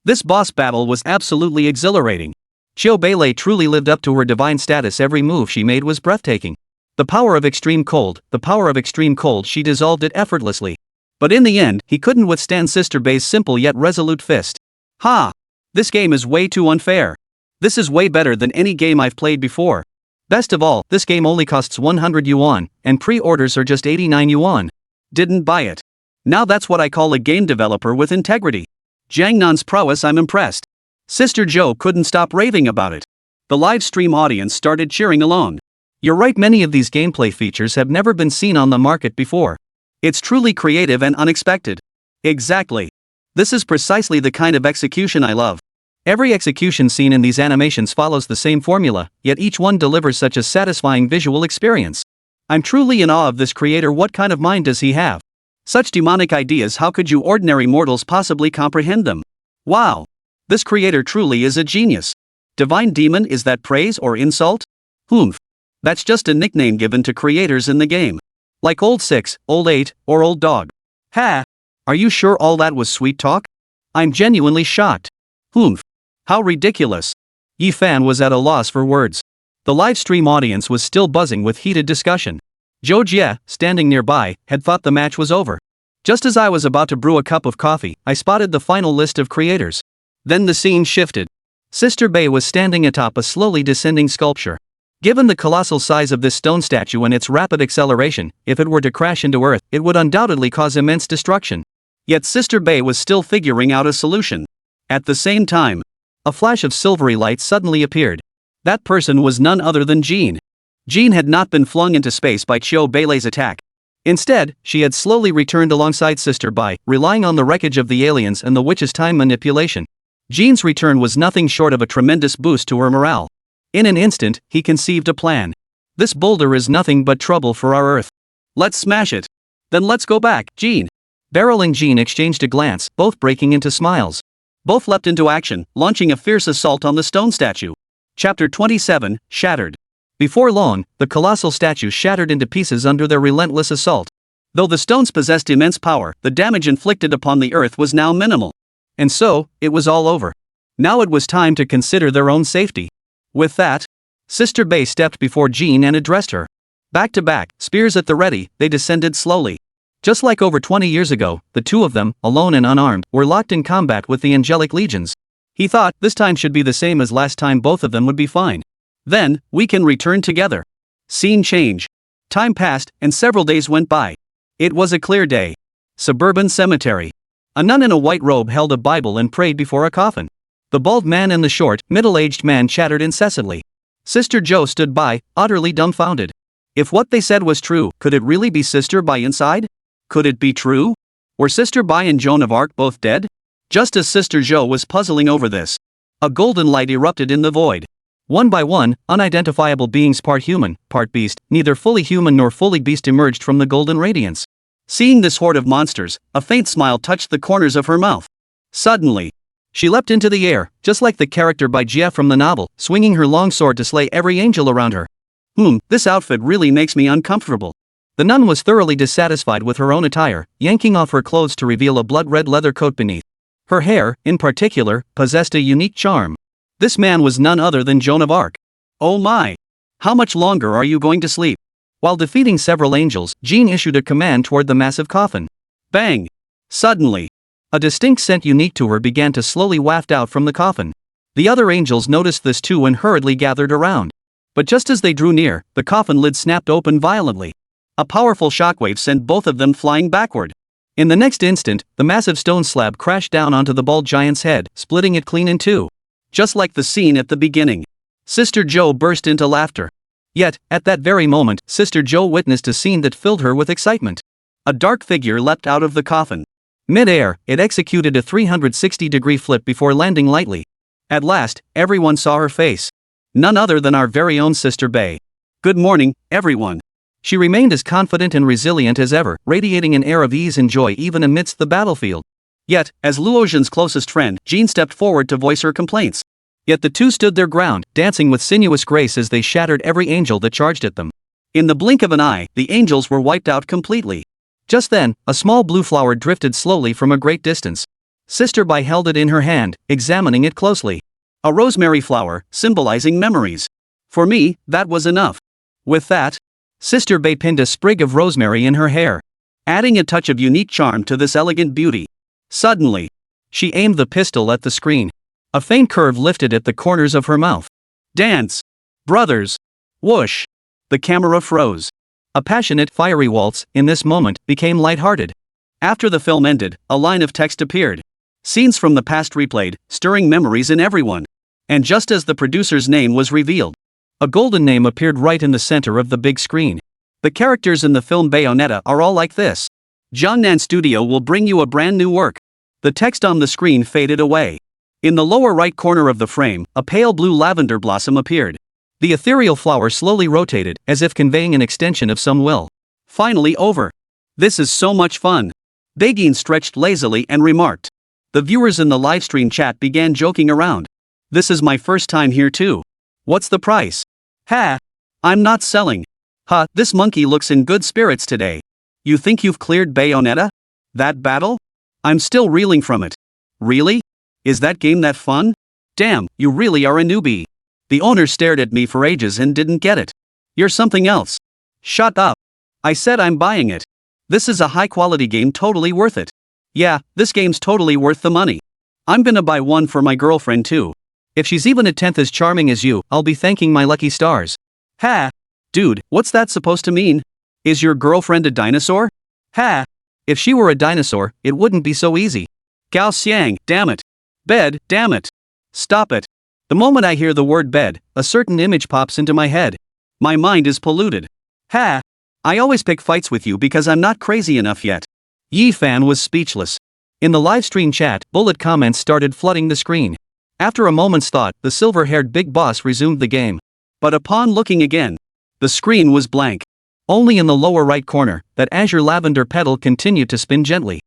This boss battle was absolutely exhilarating. Xiaobei truly lived up to her divine status. Every move she made was breathtaking. The power of extreme cold, she dissolved it effortlessly. But in the end, he couldn't withstand Sister Bei's simple yet resolute fist. Ha! This game is way too unfair. This is way better than any game I've played before. Best of all, this game only costs 100 yuan, and pre-orders are just 89 yuan. Didn't buy it. Now that's what I call a game developer with integrity. Jiangnan's prowess, I'm impressed. Sister Zhou couldn't stop raving about it. The live stream audience started cheering along. You're right, many of these gameplay features have never been seen on the market before. It's truly creative and unexpected. Exactly. This is precisely the kind of execution I love. Every execution scene in these animations follows the same formula, yet each one delivers such a satisfying visual experience. I'm truly in awe of this creator. What kind of mind does he have? Such demonic ideas, how could you ordinary mortals possibly comprehend them? Wow! This creator truly is a genius. Divine Demon, is that praise or insult? That's just a nickname given to creators in the game. Like Old 6, Old 8, or Old Dog. Ha! Are you sure all that was sweet talk? I'm genuinely shocked. How ridiculous. Yefei was at a loss for words. The live stream audience was still buzzing with heated discussion. Zhou Jie, standing nearby, had thought the match was over. Just as I was about to brew a cup of coffee, I spotted the final list of creators. Then the scene shifted. Sister Bei was standing atop a slowly descending sculpture. Given the colossal size of this stone statue and its rapid acceleration, if it were to crash into Earth, it would undoubtedly cause immense destruction. Yet Sister Bei was still figuring out a solution. At the same time, a flash of silvery light suddenly appeared. That person was none other than Jean. Jean had not been flung into space by Xiaobei's attack. Instead, she had slowly returned alongside Sister Bai, relying on the wreckage of the aliens and the witch's time manipulation. Jean's return was nothing short of a tremendous boost to her morale. In an instant, he conceived a plan. This boulder is nothing but trouble for our Earth. Let's smash it. Then let's go back, Jean. Beryl and Jean exchanged a glance, both breaking into smiles. Both leapt into action, launching a fierce assault on the stone statue. Chapter 27, Shattered. Before long, the colossal statue shattered into pieces under their relentless assault. Though the stones possessed immense power, the damage inflicted upon the Earth was now minimal. And so, it was all over. Now it was time to consider their own safety. With that, Sister Bai stepped before Jean and addressed her. Back to back, spears at the ready, they descended slowly. Just like over 20 years ago, the two of them, alone and unarmed, were locked in combat with the angelic legions. He thought this time should be the same as last time, both of them would be fine. Then, we can return together. Scene change. Time passed, and several days went by. It was a clear day. Suburban cemetery. A nun in a white robe held a Bible and prayed before a coffin. The bald man and the short, middle-aged man chattered incessantly. Sister Jo stood by, utterly dumbfounded. If what they said was true, could it really be Sister Bai inside? Could it be true? Were Sister Bai and Joan of Arc both dead? Just as Sister Jo was puzzling over this, a golden light erupted in the void. One by one, unidentifiable beings, part human, part beast, neither fully human nor fully beast, emerged from the golden radiance. Seeing this horde of monsters, a faint smile touched the corners of her mouth. Suddenly, she leapt into the air, just like the character by Jia from the novel, swinging her long sword to slay every angel around her. This outfit really makes me uncomfortable. The nun was thoroughly dissatisfied with her own attire, yanking off her clothes to reveal a blood-red leather coat beneath. Her hair, in particular, possessed a unique charm. This man was none other than Joan of Arc. Oh my! How much longer are you going to sleep? While defeating several angels, Jean issued a command toward the massive coffin. Bang! Suddenly, a distinct scent unique to her began to slowly waft out from the coffin. The other angels noticed this too and hurriedly gathered around. But just as they drew near, the coffin lid snapped open violently. A powerful shockwave sent both of them flying backward. In the next instant, the massive stone slab crashed down onto the bald giant's head, splitting it clean in two. Just like the scene at the beginning. Sister Jo burst into laughter. Yet, at that very moment, Sister Jo witnessed a scene that filled her with excitement. A dark figure leapt out of the coffin. Mid-air, it executed a 360-degree flip before landing lightly. At last, everyone saw her face. None other than our very own Sister Bai. Good morning, everyone. She remained as confident and resilient as ever, radiating an air of ease and joy even amidst the battlefield. Yet, as Luoxian's closest friend, Jean stepped forward to voice her complaints. Yet the two stood their ground, dancing with sinuous grace as they shattered every angel that charged at them. In the blink of an eye, the angels were wiped out completely. Just then, a small blue flower drifted slowly from a great distance. Sister Bai held it in her hand, examining it closely. A rosemary flower, symbolizing memories. For me, that was enough. With that, Sister Bai pinned a sprig of rosemary in her hair, adding a touch of unique charm to this elegant beauty. Suddenly, she aimed the pistol at the screen. A faint curve lifted at the corners of her mouth. Dance! Brothers! Whoosh! The camera froze. A passionate, fiery waltz, in this moment, became lighthearted. After the film ended, a line of text appeared. Scenes from the past replayed, stirring memories in everyone. And just as the producer's name was revealed, a golden name appeared right in the center of the big screen. The characters in the film Bayonetta are all like this. Jiangnan Studio will bring you a brand new work. The text on the screen faded away. In the lower right corner of the frame, a pale blue lavender blossom appeared. The ethereal flower slowly rotated, as if conveying an extension of some will. Finally over. This is so much fun. Begin stretched lazily and remarked. The viewers in the livestream chat began joking around. This is my first time here too. What's the price? Ha! I'm not selling. Ha, this monkey looks in good spirits today. You think you've cleared Bayonetta? That battle? I'm still reeling from it. Really? Is that game that fun? Damn, you really are a newbie. The owner stared at me for ages and didn't get it. You're something else. Shut up. I said I'm buying it. This is a high-quality game, totally worth it. Yeah, this game's totally worth the money. I'm gonna buy one for my girlfriend too. If she's even a tenth as charming as you, I'll be thanking my lucky stars. Ha! Dude, what's that supposed to mean? Is your girlfriend a dinosaur? Ha! If she were a dinosaur, it wouldn't be so easy. Gao Xiang, damn it. Bed, damn it. Stop it. The moment I hear the word bed, a certain image pops into my head. My mind is polluted. Ha! I always pick fights with you because I'm not crazy enough yet. Yefei was speechless. In the livestream chat, bullet comments started flooding the screen. After a moment's thought, the silver-haired big boss resumed the game. But upon looking again, the screen was blank. Only in the lower right corner, that azure lavender petal continued to spin gently.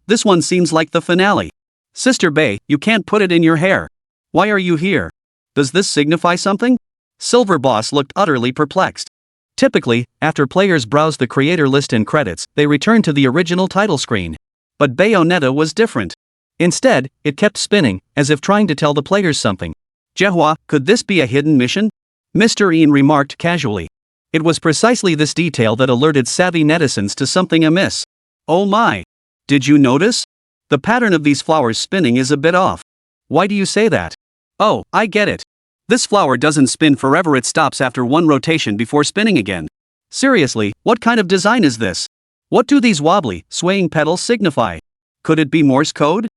This one seems like the finale. Sister Bay, you can't put it in your hair. Why are you here? Does this signify something? Silver Boss looked utterly perplexed. Typically, after players browse the creator list and credits, they return to the original title screen. But Bayonetta was different. Instead, it kept spinning, as if trying to tell the players something. Manhwa, could this be a hidden mission? Mr. Ian remarked casually. It was precisely this detail that alerted savvy netizens to something amiss. Oh my! Did you notice? The pattern of these flowers spinning is a bit off. Why do you say that? Oh, I get it. This flower doesn't spin forever, it stops after one rotation before spinning again. Seriously, what kind of design is this? What do these wobbly, swaying petals signify? Could it be Morse code?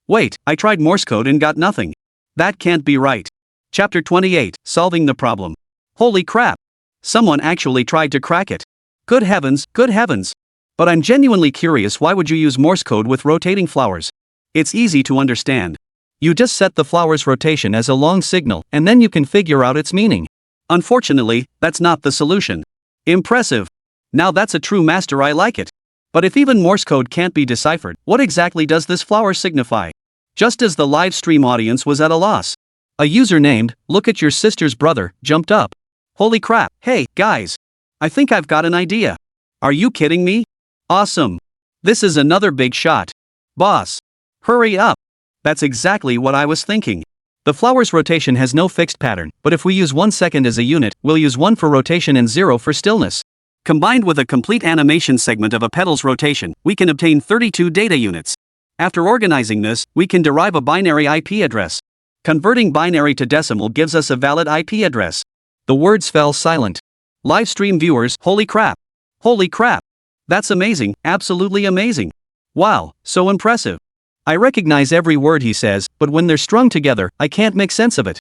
Wait, I tried Morse code and got nothing. That can't be right. Chapter 28, Solving the Problem. Holy crap! Someone actually tried to crack it. Good heavens, good heavens! But I'm genuinely curious, why would you use Morse code with rotating flowers? It's easy to understand. You just set the flower's rotation as a long signal, and then you can figure out its meaning. Unfortunately, that's not the solution. Impressive. Now that's a true master, I like it. But if even Morse code can't be deciphered, what exactly does this flower signify? Just as the live stream audience was at a loss, a user named, "Look at Your Sister's Brother," jumped up. Holy crap, hey, guys! I think I've got an idea. Are you kidding me? Awesome. This is another big shot. Boss. Hurry up. That's exactly what I was thinking. The flower's rotation has no fixed pattern, but if we use 1 second as a unit, we'll use 1 for rotation and 0 for stillness. Combined with a complete animation segment of a petal's rotation, we can obtain 32 data units. After organizing this, we can derive a binary IP address. Converting binary to decimal gives us a valid IP address. The words fell silent. Livestream viewers, holy crap! Holy crap! That's amazing, absolutely amazing. Wow, so impressive. I recognize every word he says, but when they're strung together, I can't make sense of it.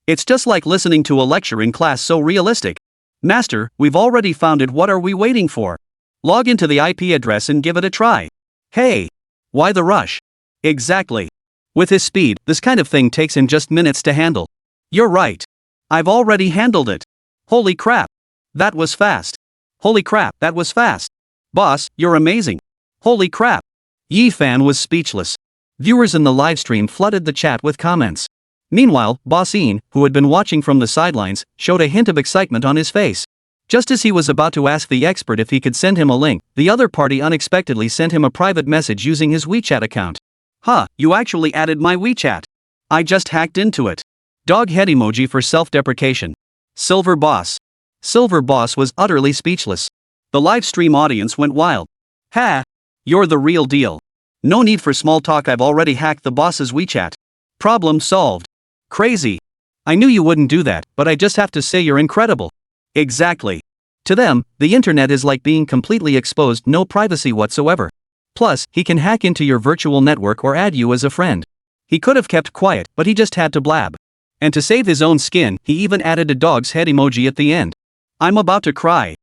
It's just like listening to a lecture in class, so realistic. Master, we've already found it, what are we waiting for? Log into the IP address and give it a try. Hey! Why the rush? Exactly. With his speed, this kind of thing takes him just minutes to handle. You're right. I've already handled it. Holy crap. That was fast. Holy crap, that was fast. Boss, you're amazing. Holy crap. Yefei was speechless. Viewers in the livestream flooded the chat with comments. Meanwhile, Boss Ian, who had been watching from the sidelines, showed a hint of excitement on his face. Just as he was about to ask the expert if he could send him a link, the other party unexpectedly sent him a private message using his WeChat account. You actually added my WeChat. I just hacked into it. Dog head emoji for self-deprecation. Silver Boss. Silver Boss was utterly speechless. The livestream audience went wild. You're the real deal. No need for small talk, I've already hacked the boss's WeChat. Problem solved. Crazy. I knew you wouldn't do that, but I just have to say you're incredible. Exactly. To them, the internet is like being completely exposed, no privacy whatsoever. Plus, he can hack into your virtual network or add you as a friend. He could have kept quiet, but he just had to blab. And to save his own skin, he even added a dog's head emoji at the end. I'm about to cry.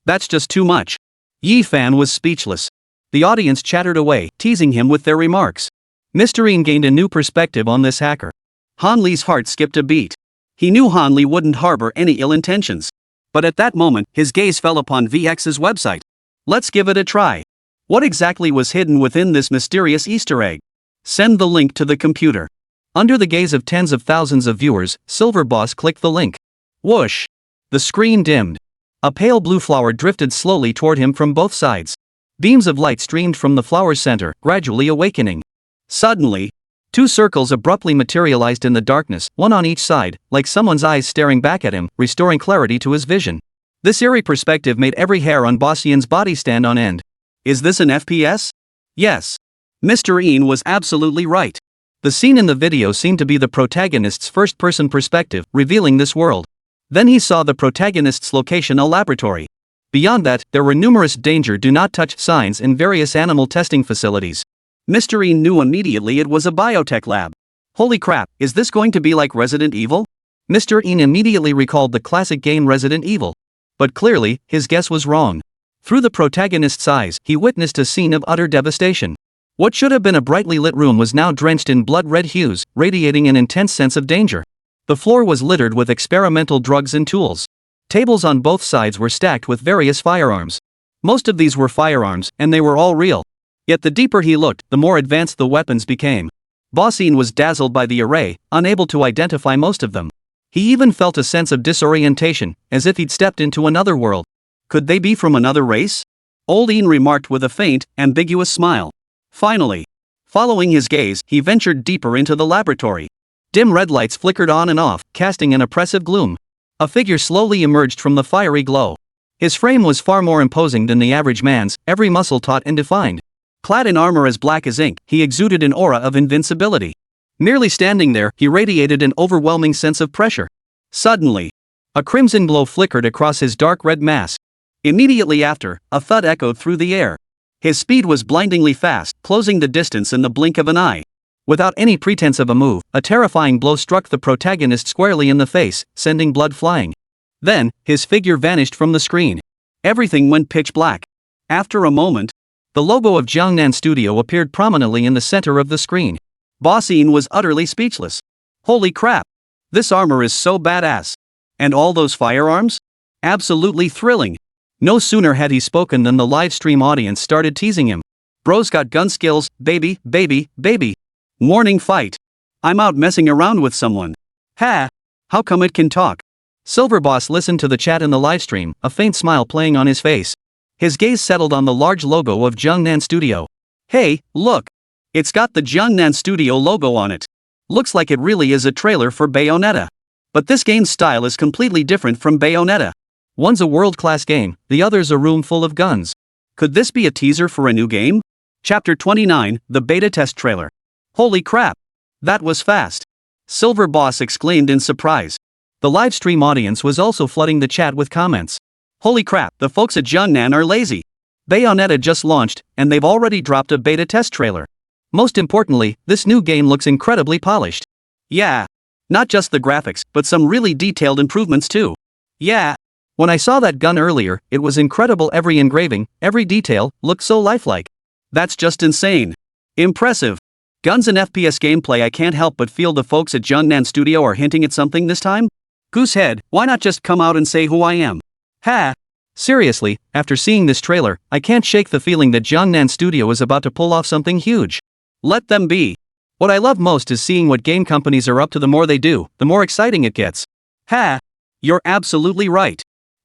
That's just too much. Yefei was speechless. The audience chattered away, teasing him with their remarks. Mr. Ian gained a new perspective on this hacker. Han Li's heart skipped a beat. He knew Han Li wouldn't harbor any ill intentions. But at that moment, his gaze fell upon VX's website. Let's give it a try. What exactly was hidden within this mysterious Easter egg? Send the link to the computer. Under the gaze of tens of thousands of viewers, Silver Boss clicked the link. Whoosh! The screen dimmed. A pale blue flower drifted slowly toward him from both sides. Beams of light streamed from the flower's center, gradually awakening. Suddenly, 2 circles abruptly materialized in the darkness, one on each side, like someone's eyes staring back at him, restoring clarity to his vision. This eerie perspective made every hair on Boss Ian's body stand on end. Is this an FPS? Yes. Mr. Ian was absolutely right. The scene in the video seemed to be the protagonist's first-person perspective, revealing this world. Then he saw the protagonist's location, a laboratory. Beyond that, there were numerous danger do not touch signs in various animal testing facilities. Mr. Ian knew immediately it was a biotech lab. Holy crap, is this going to be like Resident Evil? Mr. Ian immediately recalled the classic game Resident Evil. But clearly, his guess was wrong. Through the protagonist's eyes, he witnessed a scene of utter devastation. What should have been a brightly lit room was now drenched in blood-red hues, radiating an intense sense of danger. The floor was littered with experimental drugs and tools. Tables on both sides were stacked with various firearms. Most of these were firearms, and they were all real. Yet the deeper he looked, the more advanced the weapons became. Bossine was dazzled by the array, unable to identify most of them. He even felt a sense of disorientation, as if he'd stepped into another world. Could they be from another race? Old Ian remarked with a faint, ambiguous smile. Finally, following his gaze, he ventured deeper into the laboratory. Dim red lights flickered on and off, casting an oppressive gloom. A figure slowly emerged from the fiery glow. His frame was far more imposing than the average man's, every muscle taut and defined. Clad in armor as black as ink, he exuded an aura of invincibility. Merely standing there, he radiated an overwhelming sense of pressure. Suddenly, a crimson glow flickered across his dark red mask. Immediately after, a thud echoed through the air. His speed was blindingly fast, closing the distance in the blink of an eye. Without any pretense of a move, a terrifying blow struck the protagonist squarely in the face, sending blood flying. Then, his figure vanished from the screen. Everything went pitch black. After a moment, the logo of Jiangnan Studio appeared prominently in the center of the screen. Bossine was utterly speechless. Holy crap! This armor is so badass. And all those firearms? Absolutely thrilling. No sooner had he spoken than the live stream audience started teasing him. Bro's got gun skills, baby, baby, baby. Warning fight. I'm out messing around with someone. Ha! How come it can talk? Silverboss listened to the chat in the livestream, a faint smile playing on his face. His gaze settled on the large logo of Jiangnan Studio. Hey, look! It's got the Jiangnan Studio logo on it. Looks like it really is a trailer for Bayonetta. But this game's style is completely different from Bayonetta. One's a world-class game, the other's a room full of guns. Could this be a teaser for a new game? Chapter 29, the beta test trailer. Holy crap! That was fast! Silver Boss exclaimed in surprise. The livestream audience was also flooding the chat with comments. Holy crap, the folks at Jiangnan are lazy. Bayonetta just launched, and they've already dropped a beta test trailer. Most importantly, this new game looks incredibly polished. Yeah. Not just the graphics, but some really detailed improvements too. Yeah. When I saw that gun earlier, it was incredible. Every engraving, every detail, looked so lifelike. That's just insane. Impressive. Guns and FPS gameplay. I can't help but feel the folks at Jiangnan Studio are hinting at something this time. Goosehead, why not just come out and say who I am? Ha! Seriously, after seeing this trailer, I can't shake the feeling that Jiangnan Studio is about to pull off something huge. Let them be. What I love most is seeing what game companies are up to. The more they do, the more exciting it gets. Ha! You're absolutely right.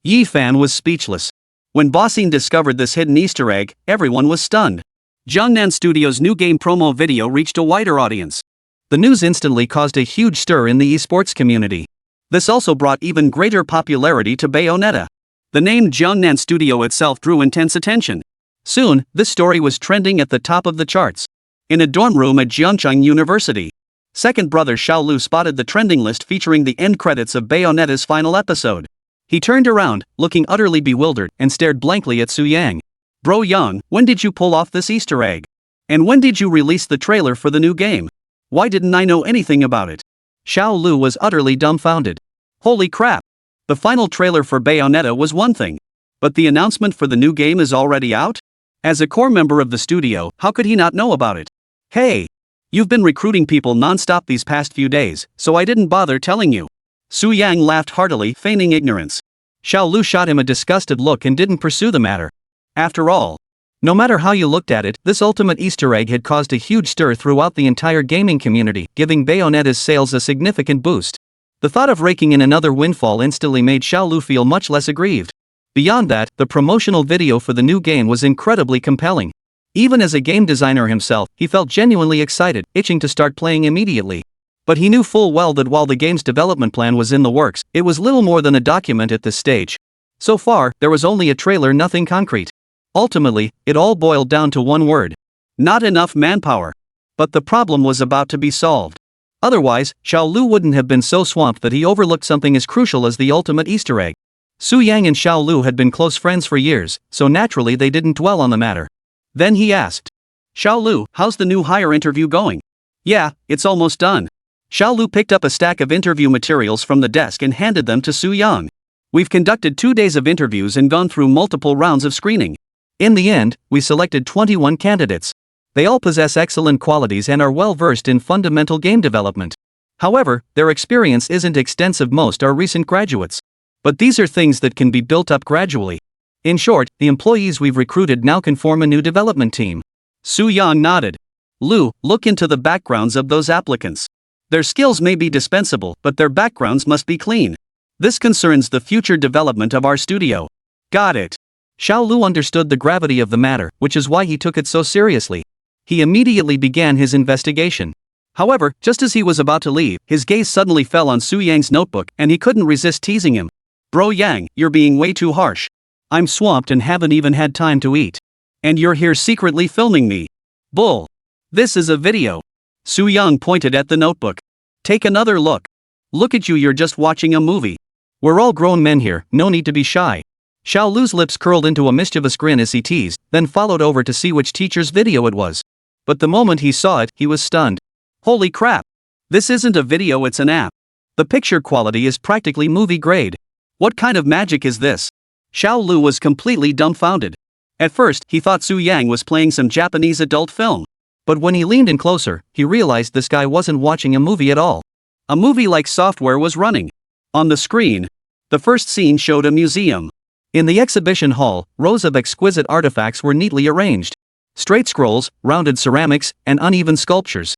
Yefei was speechless. When Bossine discovered this hidden Easter egg, everyone was stunned. Jiangnan Studio's new game promo video reached a wider audience. The news instantly caused a huge stir in the esports community. This also brought even greater popularity to Bayonetta. The name Jiangnan Studio itself drew intense attention. Soon, this story was trending at the top of the charts. In a dorm room at Jiangcheng University, second brother Xiaolu spotted the trending list featuring the end credits of Bayonetta's final episode. He turned around, looking utterly bewildered, and stared blankly at Su Yang. Bro Yang, when did you pull off this Easter egg? And when did you release the trailer for the new game? Why didn't I know anything about it? Xiaolu was utterly dumbfounded. Holy crap! The final trailer for Bayonetta was one thing. But the announcement for the new game is already out? As a core member of the studio, how could he not know about it? Hey! You've been recruiting people non-stop these past few days, so I didn't bother telling you. Su Yang laughed heartily, feigning ignorance. Xiaolu shot him a disgusted look and didn't pursue the matter. After all, no matter how you looked at it, this ultimate Easter egg had caused a huge stir throughout the entire gaming community, giving Bayonetta's sales a significant boost. The thought of raking in another windfall instantly made Xiaolu feel much less aggrieved. Beyond that, the promotional video for the new game was incredibly compelling. Even as a game designer himself, he felt genuinely excited, itching to start playing immediately. But he knew full well that while the game's development plan was in the works, it was little more than a document at this stage. So far, there was only a trailer, nothing concrete. Ultimately, it all boiled down to one word. Not enough manpower. But the problem was about to be solved. Otherwise, Xiaolu wouldn't have been so swamped that he overlooked something as crucial as the ultimate Easter egg. Su Yang and Xiaolu had been close friends for years, so naturally they didn't dwell on the matter. Then he asked, Xiaolu, how's the new hire interview going? Yeah, it's almost done. Xiaolu picked up a stack of interview materials from the desk and handed them to Su Yang. We've conducted 2 days of interviews and gone through multiple rounds of screening. In the end, we selected 21 candidates. They all possess excellent qualities and are well versed in fundamental game development. However, their experience isn't extensive. Most are recent graduates. But these are things that can be built up gradually. In short, the employees we've recruited now can form a new development team. Su Yang nodded. Lu, look into the backgrounds of those applicants. Their skills may be dispensable, but their backgrounds must be clean. This concerns the future development of our studio. Got it. Xiao Lu understood the gravity of the matter, which is why he took it so seriously. He immediately began his investigation. However, just as he was about to leave, his gaze suddenly fell on Su Yang's notebook, and he couldn't resist teasing him. Bro Yang, you're being way too harsh. I'm swamped and haven't even had time to eat. And you're here secretly filming me. Bull. This is a video. Su Yang pointed at the notebook. Take another look. Look at you, you're just watching a movie. We're all grown men here, no need to be shy. Xiao Lu's lips curled into a mischievous grin as he teased, then followed over to see which teacher's video it was. But the moment he saw it, he was stunned. Holy crap! This isn't a video, it's an app. The picture quality is practically movie grade. What kind of magic is this? Xiao Lu was completely dumbfounded. At first, he thought Su Yang was playing some Japanese adult film. But when he leaned in closer, he realized this guy wasn't watching a movie at all. A movie-like software was running. On the screen, the first scene showed a museum. In the exhibition hall, rows of exquisite artifacts were neatly arranged. Straight scrolls, rounded ceramics, and uneven sculptures.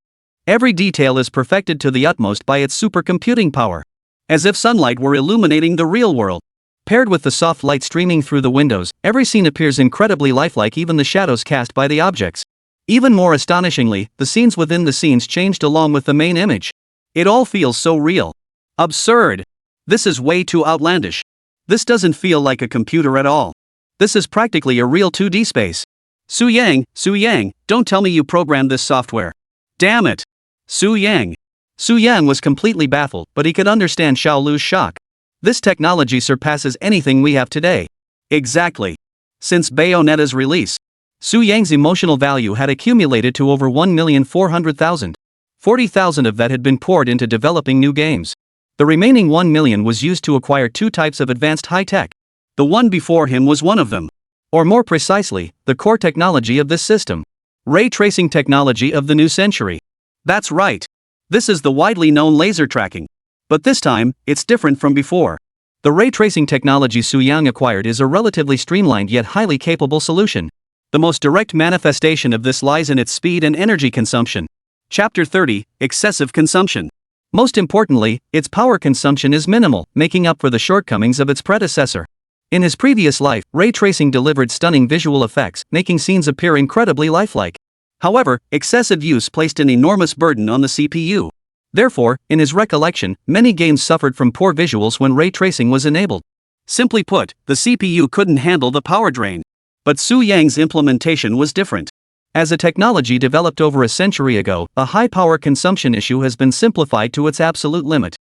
Every detail is perfected to the utmost by its supercomputing power. As if sunlight were illuminating the real world. Paired with the soft light streaming through the windows, every scene appears incredibly lifelike, even the shadows cast by the objects. Even more astonishingly, the scenes within the scenes changed along with the main image. It all feels so real. Absurd. This is way too outlandish. This doesn't feel like a computer at all. This is practically a real 2D space. Su Yang, don't tell me you programmed this software. Damn it. Su Yang. Su Yang was completely baffled, but he could understand Xiao Lu's shock. This technology surpasses anything we have today. Exactly. Since Bayonetta's release, Su Yang's emotional value had accumulated to over 1,400,000. 40,000 of that had been poured into developing new games. The remaining 1 million was used to acquire 2 types of advanced high-tech. The one before him was one of them. Or more precisely, the core technology of this system. Ray tracing technology of the new century. That's right. This is the widely known laser tracking. But this time, it's different from before. The ray tracing technology Su Yang acquired is a relatively streamlined yet highly capable solution. The most direct manifestation of this lies in its speed and energy consumption. Chapter 30, Excessive Consumption. Most importantly, its power consumption is minimal, making up for the shortcomings of its predecessor. In his previous life, ray tracing delivered stunning visual effects, making scenes appear incredibly lifelike. However, excessive use placed an enormous burden on the CPU. Therefore, in his recollection, many games suffered from poor visuals when ray tracing was enabled. Simply put, the CPU couldn't handle the power drain. But Su Yang's implementation was different. As a technology developed over a century ago, a high power consumption issue has been simplified to its absolute limit.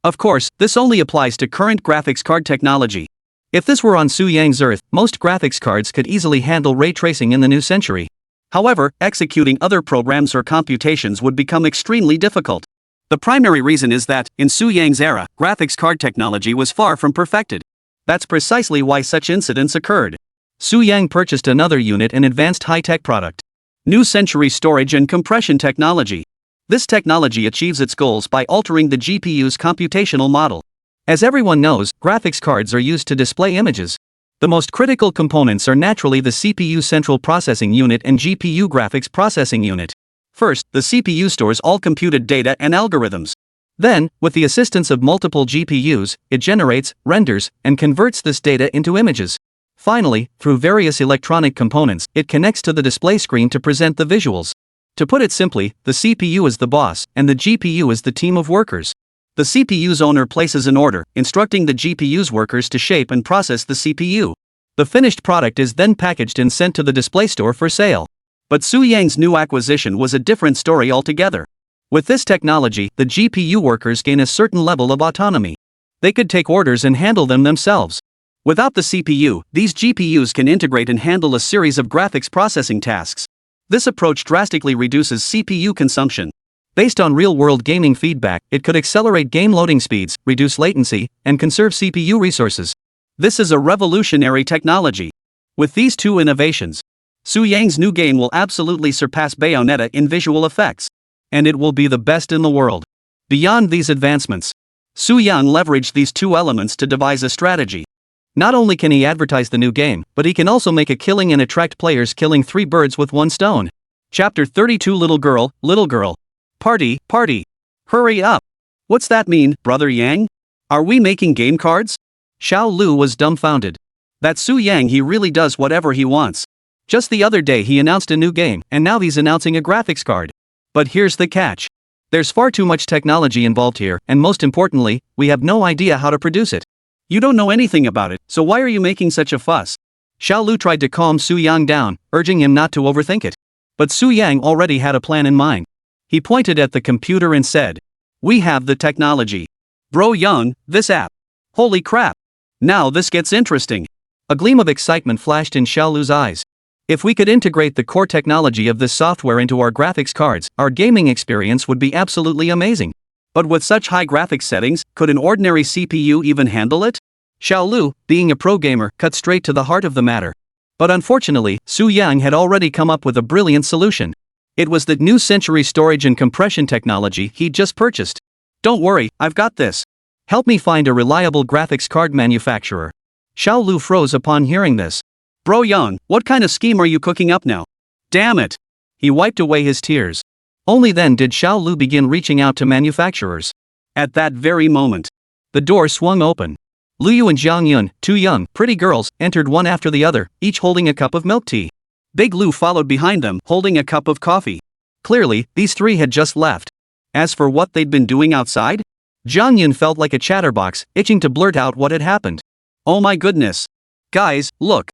Of course, this only applies to current graphics card technology. If this were on Su Yang's Earth, most graphics cards could easily handle ray tracing in the new century. However, executing other programs or computations would become extremely difficult. The primary reason is that, in Su Yang's era, graphics card technology was far from perfected. That's precisely why such incidents occurred. Su Yang purchased another unit, an advanced high-tech product. New Century Storage and Compression Technology. This technology achieves its goals by altering the GPU's computational model. As everyone knows, graphics cards are used to display images. The most critical components are naturally the CPU Central Processing Unit and GPU Graphics Processing Unit. First, the CPU stores all computed data and algorithms. Then, with the assistance of multiple GPUs, it generates, renders, and converts this data into images. Finally, through various electronic components, it connects to the display screen to present the visuals. To put it simply, the CPU is the boss, and the GPU is the team of workers. The CPU's owner places an order, instructing the GPU's workers to shape and process the CPU. The finished product is then packaged and sent to the display store for sale. But Su Yang's new acquisition was a different story altogether. With this technology, the GPU workers gain a certain level of autonomy. They could take orders and handle them themselves. Without the CPU, these GPUs can integrate and handle a series of graphics processing tasks. This approach drastically reduces CPU consumption. Based on real-world gaming feedback, it could accelerate game loading speeds, reduce latency, and conserve CPU resources. This is a revolutionary technology. With these two innovations, Su Yang's new game will absolutely surpass Bayonetta in visual effects. And it will be the best in the world. Beyond these advancements, Su Yang leveraged these two elements to devise a strategy. Not only can he advertise the new game, but he can also make a killing and attract players, killing 3 birds with 1 stone. Chapter 32. Little girl. Party, party. Hurry up. What's that mean, Brother Yang? Are we making game cards? Xiao Lu was dumbfounded. That Su Yang, he really does whatever he wants. Just the other day he announced a new game, and now he's announcing a graphics card. But here's the catch. There's far too much technology involved here, and most importantly, we have no idea how to produce it. You don't know anything about it, so why are you making such a fuss? Xiao Lu tried to calm Su Yang down, urging him not to overthink it. But Su Yang already had a plan in mind. He pointed at the computer and said, "We have the technology. Bro Yang, this app. Holy crap. Now this gets interesting." A gleam of excitement flashed in Xiao Lu's eyes. If we could integrate the core technology of this software into our graphics cards, our gaming experience would be absolutely amazing. But with such high graphics settings, could an ordinary CPU even handle it? Xiao Lu, being a pro gamer, cut straight to the heart of the matter. But unfortunately, Su Yang had already come up with a brilliant solution. It was the new Century storage and compression technology he'd just purchased. "Don't worry, I've got this. Help me find a reliable graphics card manufacturer." Xiao Lu froze upon hearing this. "Bro Yang, what kind of scheme are you cooking up now? Damn it!" He wiped away his tears. Only then did Xiao Lu begin reaching out to manufacturers. At that very moment, the door swung open. Lu Yu and Jiang Yun, 2 young, pretty girls, entered one after the other, each holding a cup of milk tea. Big Lu followed behind them, holding a cup of coffee. Clearly, these 3 had just left. As for what they'd been doing outside, Jiang Yun felt like a chatterbox, itching to blurt out what had happened. "Oh my goodness. Guys, look."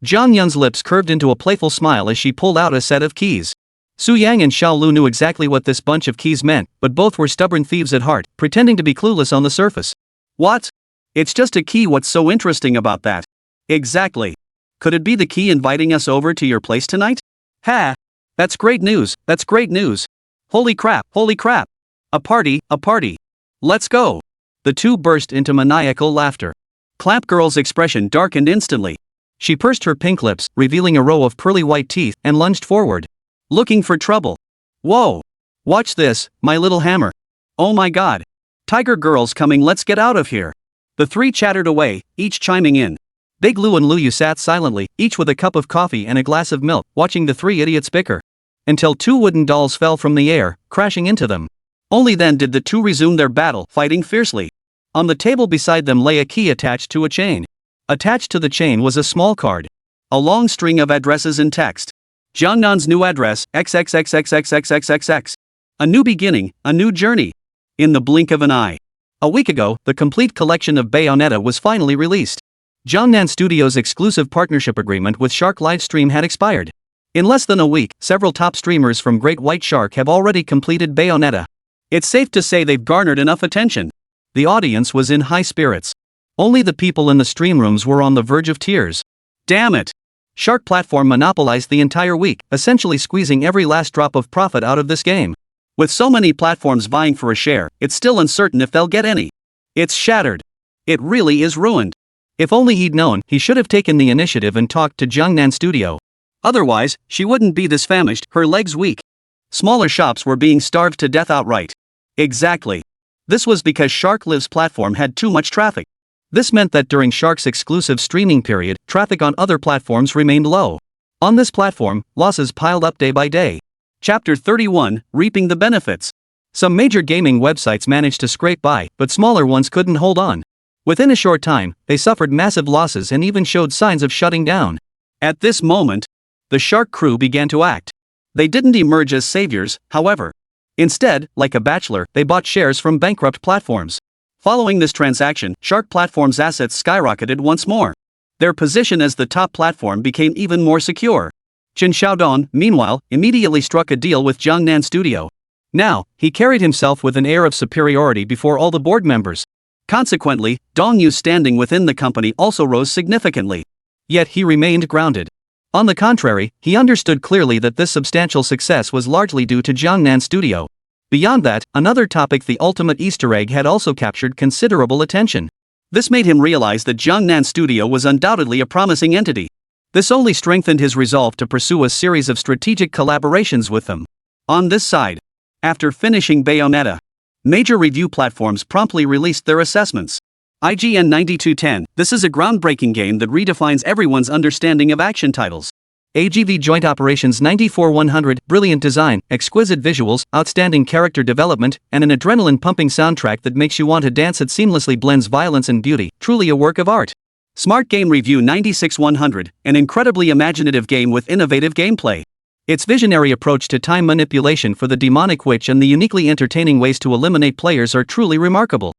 Jiang Yun's lips curved into a playful smile as she pulled out a set of keys. Su Yang and Xiao Lu knew exactly what this bunch of keys meant, but both were stubborn thieves at heart, pretending to be clueless on the surface. "What? It's just a key, what's so interesting about that?" "Exactly. Could it be the key inviting us over to your place tonight?" "Ha! That's great news, that's great news. Holy crap, holy crap. A party, a party. Let's go." The 2 burst into maniacal laughter. Clamp Girl's expression darkened instantly. She pursed her pink lips, revealing a row of pearly white teeth, and lunged forward. "Looking for trouble? Whoa! Watch this, my little hammer. Oh my god. Tiger Girl's coming, let's get out of here." The 3 chattered away, each chiming in. Big Lu and Lu Yu sat silently, each with a cup of coffee and a glass of milk, watching the 3 idiots bicker. Until 2 wooden dolls fell from the air, crashing into them. Only then did the 2 resume their battle, fighting fiercely. On the table beside them lay a key attached to a chain. Attached to the chain was a small card. A long string of addresses and text. Jiangnan's new address, XXXXXXXXX. A new beginning, a new journey. In the blink of an eye. A week ago, the complete collection of Bayonetta was finally released. Jiangnan Studios' exclusive partnership agreement with Shark Livestream had expired. In less than a week, several top streamers from Great White Shark have already completed Bayonetta. It's safe to say they've garnered enough attention. The audience was in high spirits. Only the people in the stream rooms were on the verge of tears. Damn it! Shark platform monopolized the entire week, essentially squeezing every last drop of profit out of this game. With so many platforms vying for a share, it's still uncertain if they'll get any. It's shattered. It really is ruined. If only he'd known, he should have taken the initiative and talked to Jiangnan Studio. Otherwise, she wouldn't be this famished, her legs weak. Smaller shops were being starved to death outright. Exactly. This was because Shark Live's platform had too much traffic. This meant that during Shark's exclusive streaming period, traffic on other platforms remained low. On this platform, losses piled up day by day. Chapter 31, Reaping the Benefits. Some major gaming websites managed to scrape by, but smaller ones couldn't hold on. Within a short time, they suffered massive losses and even showed signs of shutting down. At this moment, the Shark crew began to act. They didn't emerge as saviors, however. Instead, like a bachelor, they bought shares from bankrupt platforms. Following this transaction, Shark Platform's assets skyrocketed once more. Their position as the top platform became even more secure. Chen Xiaodong, meanwhile, immediately struck a deal with Jiangnan Studio. Now, he carried himself with an air of superiority before all the board members. Consequently, Dong Yu's standing within the company also rose significantly. Yet he remained grounded. On the contrary, he understood clearly that this substantial success was largely due to Jiangnan Studio. Beyond that, another topic, the ultimate Easter egg, had also captured considerable attention. This made him realize that Jiangnan Studio was undoubtedly a promising entity. This only strengthened his resolve to pursue a series of strategic collaborations with them. On this side, after finishing Bayonetta, major review platforms promptly released their assessments. IGN 9210, this is a groundbreaking game that redefines everyone's understanding of action titles. AGV Joint Operations 94-100, brilliant design, exquisite visuals, outstanding character development, and an adrenaline-pumping soundtrack that makes you want to dance. It seamlessly blends violence and beauty, truly a work of art. Smart Game Review 96-100, an incredibly imaginative game with innovative gameplay. Its visionary approach to time manipulation for the demonic witch and the uniquely entertaining ways to eliminate players are truly remarkable.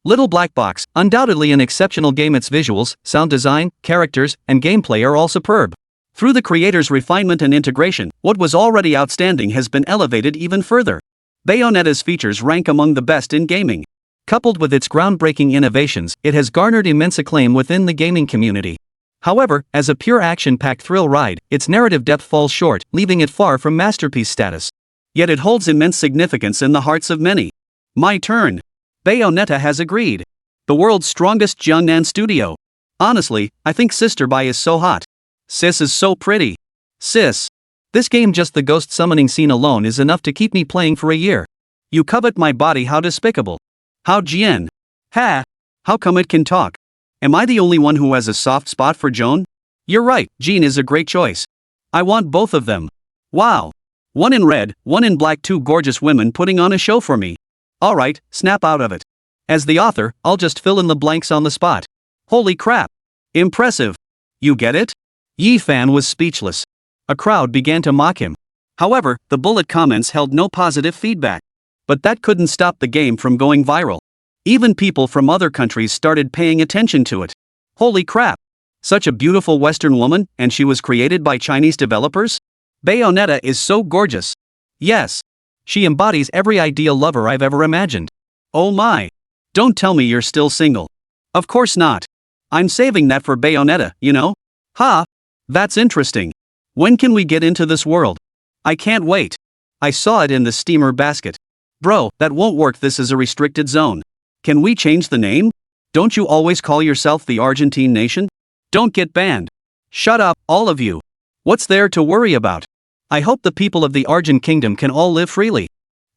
Little Black Box, undoubtedly an exceptional game. Its visuals, sound design, characters, and gameplay are all superb. Through the creator's refinement and integration, what was already outstanding has been elevated even further. Bayonetta's features rank among the best in gaming. Coupled with its groundbreaking innovations, it has garnered immense acclaim within the gaming community. However, as a pure action-packed thrill ride, its narrative depth falls short, leaving it far from masterpiece status. Yet it holds immense significance in the hearts of many. My turn. Bayonetta has agreed. The world's strongest Jiangnan studio. Honestly, I think Sister Bai is so hot. Sis is so pretty. Sis. This game, just the ghost summoning scene alone is enough to keep me playing for a year. You covet my body, how despicable. How Jian. Ha. How come it can talk? Am I the only one who has a soft spot for Joan? You're right, Jean is a great choice. I want both of them. Wow. One in red, one in black, two gorgeous women putting on a show for me. Alright, snap out of it. As the author, I'll just fill in the blanks on the spot. Holy crap. Impressive. You get it? Yefei was speechless. A crowd began to mock him. However, the bullet comments held no positive feedback. But that couldn't stop the game from going viral. Even people from other countries started paying attention to it. Holy crap. Such a beautiful Western woman, and she was created by Chinese developers? Bayonetta is so gorgeous. Yes. She embodies every ideal lover I've ever imagined. Oh my. Don't tell me you're still single. Of course not. I'm saving that for Bayonetta, you know? Ha. That's interesting. When can we get into this world? I can't wait. I saw it in the steamer basket. Bro, that won't work. This is a restricted zone. Can we change the name? Don't you always call yourself the Argentine nation? Don't get banned. Shut up, all of you. What's there to worry about? I hope the people of the Argent Kingdom can all live freely.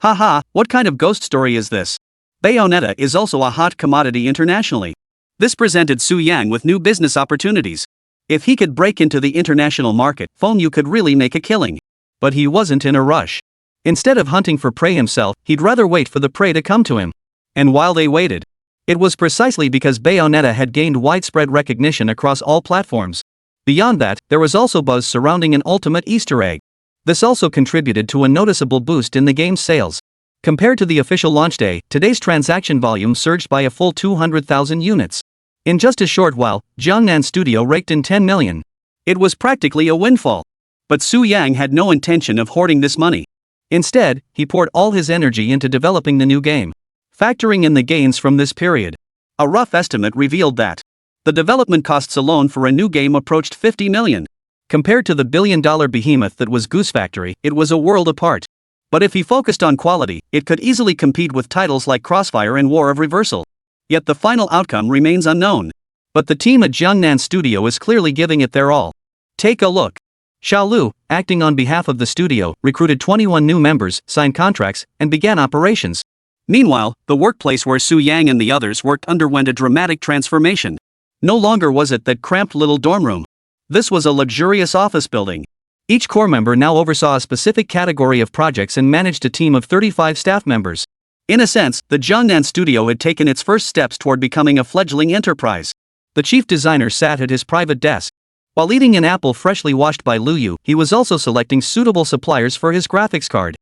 Haha, what kind of ghost story is this? Bayonetta is also a hot commodity internationally. This presented Su Yang with new business opportunities. If he could break into the international market, Fengyu could really make a killing. But he wasn't in a rush. Instead of hunting for prey himself, he'd rather wait for the prey to come to him. And while they waited, it was precisely because Bayonetta had gained widespread recognition across all platforms. Beyond that, there was also buzz surrounding an ultimate Easter egg. This also contributed to a noticeable boost in the game's sales. Compared to the official launch day, today's transaction volume surged by a full 200,000 units. In just a short while, Jiangnan Studio raked in 10 million. It was practically a windfall. But Su Yang had no intention of hoarding this money. Instead, he poured all his energy into developing the new game. Factoring in the gains from this period, a rough estimate revealed that the development costs alone for a new game approached 50 million. Compared to the billion-dollar behemoth that was Goose Factory, it was a world apart. But if he focused on quality, it could easily compete with titles like Crossfire and War of Reversal. Yet the final outcome remains unknown. But the team at Jiangnan Studio is clearly giving it their all. Take a look. Xiaolu, acting on behalf of the studio, recruited 21 new members, signed contracts, and began operations. Meanwhile, the workplace where Su Yang and the others worked underwent a dramatic transformation. No longer was it that cramped little dorm room. This was a luxurious office building. Each core member now oversaw a specific category of projects and managed a team of 35 staff members. In a sense, the Jiangnan Studio had taken its first steps toward becoming a fledgling enterprise. The chief designer sat at his private desk. While eating an apple freshly washed by Lu Yu, he was also selecting suitable suppliers for his graphics card.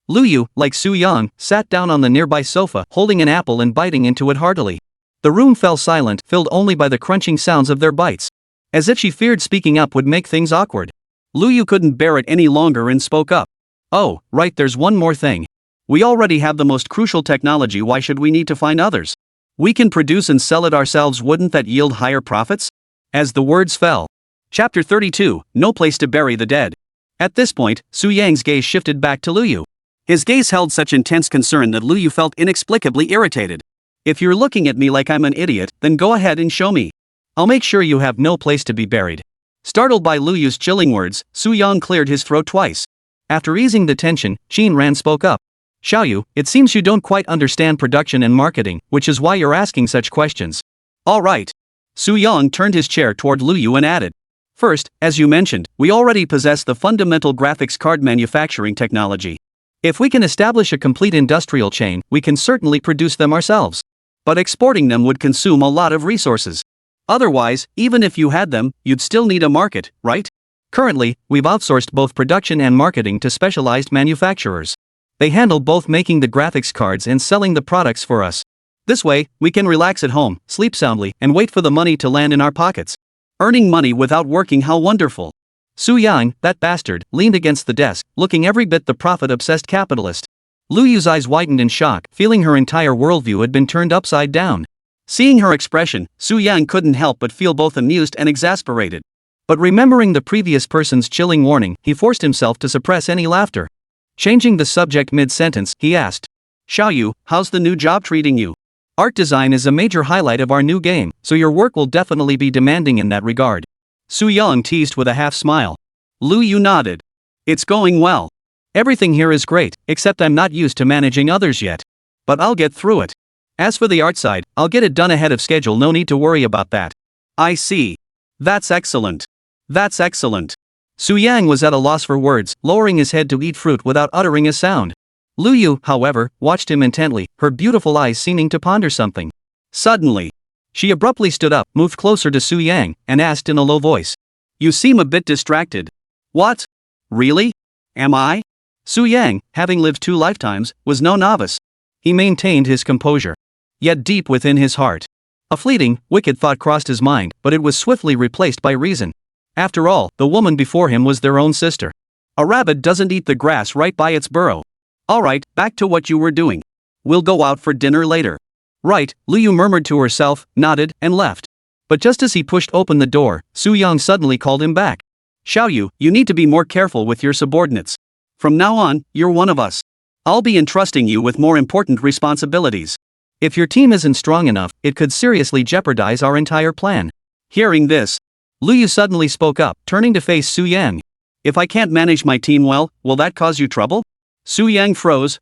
Lu Yu, like Su Yang, sat down on the nearby sofa, holding an apple and biting into it heartily. The room fell silent, filled only by the crunching sounds of their bites. As if she feared speaking up would make things awkward. Lu Yu couldn't bear it any longer and spoke up. Oh, right, there's one more thing. We already have the most crucial technology, why should we need to find others? We can produce and sell it ourselves, wouldn't that yield higher profits? As the words fell. Chapter 32, No Place to Bury the Dead. At this point, Su Yang's gaze shifted back to Lu Yu. His gaze held such intense concern that Lu Yu felt inexplicably irritated. If you're looking at me like I'm an idiot, then go ahead and show me. I'll make sure you have no place to be buried. Startled by Lu Yu's chilling words, Su Yang cleared his throat twice. After easing the tension, Qin Ran spoke up. Xiaoyu, it seems you don't quite understand production and marketing, which is why you're asking such questions. Alright. Su Yang turned his chair toward Lu Yu and added. First, as you mentioned, we already possess the fundamental graphics card manufacturing technology. If we can establish a complete industrial chain, we can certainly produce them ourselves. But exporting them would consume a lot of resources. Otherwise, even if you had them, you'd still need a market, right? Currently, we've outsourced both production and marketing to specialized manufacturers. They handle both making the graphics cards and selling the products for us. This way, we can relax at home, sleep soundly, and wait for the money to land in our pockets. Earning money without working, how wonderful. Su Yang, that bastard, leaned against the desk, looking every bit the profit-obsessed capitalist. Lu Yu's eyes widened in shock, feeling her entire worldview had been turned upside down. Seeing her expression, Su Yang couldn't help but feel both amused and exasperated. But remembering the previous person's chilling warning, he forced himself to suppress any laughter. Changing the subject mid-sentence, he asked. Xiaoyu, how's the new job treating you? Art design is a major highlight of our new game, so your work will definitely be demanding in that regard. Su Yang teased with a half-smile. Lu Yu nodded. It's going well. Everything here is great, except I'm not used to managing others yet. But I'll get through it. As for the art side, I'll get it done ahead of schedule, no need to worry about that. I see. That's excellent. That's excellent. Su Yang was at a loss for words, lowering his head to eat fruit without uttering a sound. Lu Yu, however, watched him intently, her beautiful eyes seeming to ponder something. Suddenly, she abruptly stood up, moved closer to Su Yang, and asked in a low voice. You seem a bit distracted. What? Really? Am I? Su Yang, having lived 2 lifetimes, was no novice. He maintained his composure. Yet deep within his heart, a fleeting, wicked thought crossed his mind, but it was swiftly replaced by reason. After all, the woman before him was their own sister. A rabbit doesn't eat the grass right by its burrow. Alright, back to what you were doing. We'll go out for dinner later. Right, Lu Yu murmured to herself, nodded, and left. But just as he pushed open the door, Su Yang suddenly called him back. Xiaoyu, you need to be more careful with your subordinates. From now on, you're one of us. I'll be entrusting you with more important responsibilities. If your team isn't strong enough, it could seriously jeopardize our entire plan. Hearing this, Lu Yu suddenly spoke up, turning to face Su Yang. If I can't manage my team well, will that cause you trouble? Su Yang froze.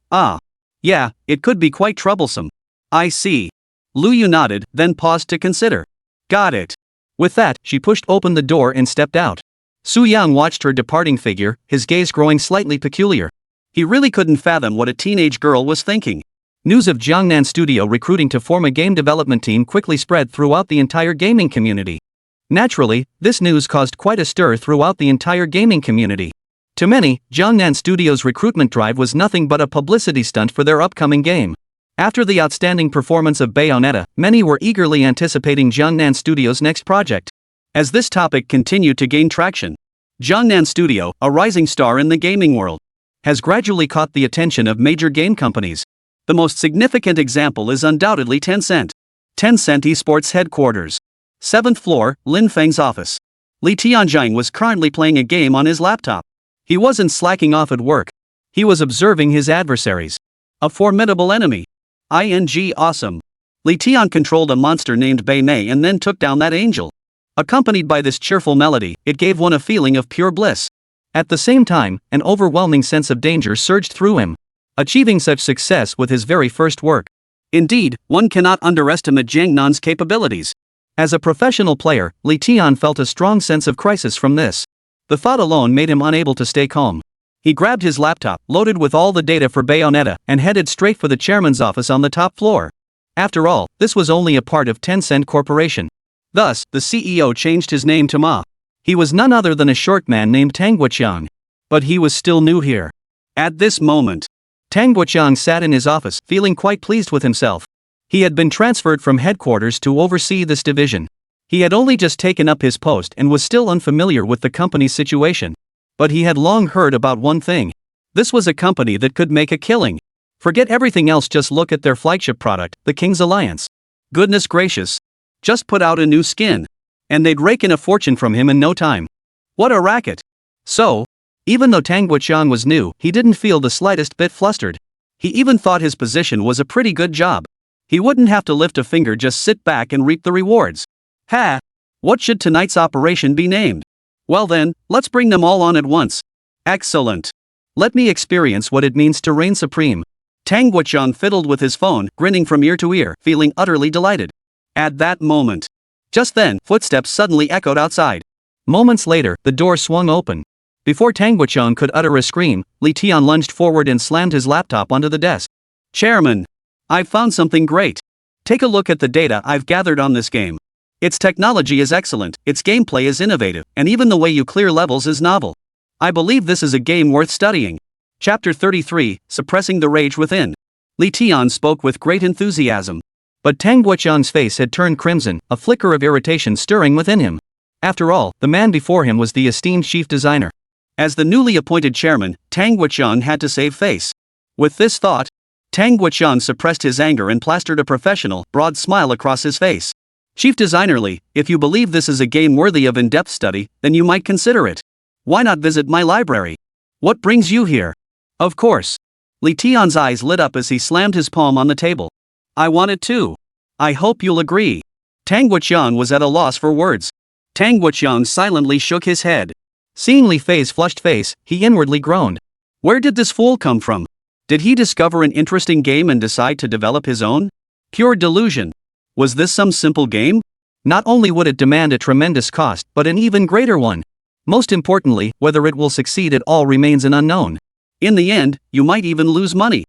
Yeah, it could be quite troublesome. I see. Lu Yu nodded, then paused to consider. Got it. With that, she pushed open the door and stepped out. Su Yang watched her departing figure, his gaze growing slightly peculiar. He really couldn't fathom what a teenage girl was thinking. News of Jiangnan Studio recruiting to form a game development team quickly spread throughout the entire gaming community. Naturally, this news caused quite a stir throughout the entire gaming community. To many, Jiangnan Studio's recruitment drive was nothing but a publicity stunt for their upcoming game. After the outstanding performance of Bayonetta, many were eagerly anticipating Jiangnan Studio's next project. As this topic continued to gain traction, Jiangnan Studio, a rising star in the gaming world, has gradually caught the attention of major game companies. The most significant example is undoubtedly Tencent. Tencent Esports headquarters. 7th floor, Lin Feng's office. Li Tianjing was currently playing a game on his laptop. He wasn't slacking off at work. He was observing his adversaries. A formidable enemy. Awesome. Li Tian controlled a monster named Bei Mei and then took down that angel. Accompanied by this cheerful melody, it gave one a feeling of pure bliss. At the same time, an overwhelming sense of danger surged through him. Achieving such success with his very first work. Indeed, one cannot underestimate Jiangnan's capabilities. As a professional player, Li Tian felt a strong sense of crisis from this. The thought alone made him unable to stay calm. He grabbed his laptop, loaded with all the data for Bayonetta, and headed straight for the chairman's office on the top floor. After all, this was only a part of Tencent Corporation. Thus, the CEO changed his name to Ma. He was none other than a short man named Tang Guoqiang. But he was still new here. At this moment, Tang Guoqiang sat in his office, feeling quite pleased with himself. He had been transferred from headquarters to oversee this division. He had only just taken up his post and was still unfamiliar with the company's situation. But he had long heard about one thing. This was a company that could make a killing. Forget everything else, just look at their flagship product, the King's Alliance. Goodness gracious. Just put out a new skin. And they'd rake in a fortune from him in no time. What a racket. So, even though Tang Guoqiang was new, he didn't feel the slightest bit flustered. He even thought his position was a pretty good job. He wouldn't have to lift a finger, just sit back and reap the rewards. Ha! What should tonight's operation be named? Well then, let's bring them all on at once. Excellent. Let me experience what it means to reign supreme. Tang Guoqiang fiddled with his phone, grinning from ear to ear, feeling utterly delighted. At that moment. Just then, footsteps suddenly echoed outside. Moments later, the door swung open. Before Tang Guoqiang could utter a scream, Li Tian lunged forward and slammed his laptop onto the desk. Chairman! I've found something great. Take a look at the data I've gathered on this game. Its technology is excellent, its gameplay is innovative, and even the way you clear levels is novel. I believe this is a game worth studying. Chapter 33, Suppressing the Rage Within. Li Tian spoke with great enthusiasm. But Tang Guoqiang's face had turned crimson, a flicker of irritation stirring within him. After all, the man before him was the esteemed chief designer. As the newly appointed chairman, Tang Guoqiang had to save face. With this thought, Tang Guoqiang suppressed his anger and plastered a professional, broad smile across his face. Chief designer Li, if you believe this is a game worthy of in-depth study, then you might consider it. Why not visit my library? What brings you here? Of course. Li Tian's eyes lit up as he slammed his palm on the table. I want it too. I hope you'll agree. Tang Guoqiang was at a loss for words. Tang Guoqiang silently shook his head. Seeing Li Fei's flushed face, he inwardly groaned. Where did this fool come from? Did he discover an interesting game and decide to develop his own? Pure delusion. Was this some simple game? Not only would it demand a tremendous cost, but an even greater one. Most importantly, whether it will succeed at all remains an unknown. In the end, you might even lose money.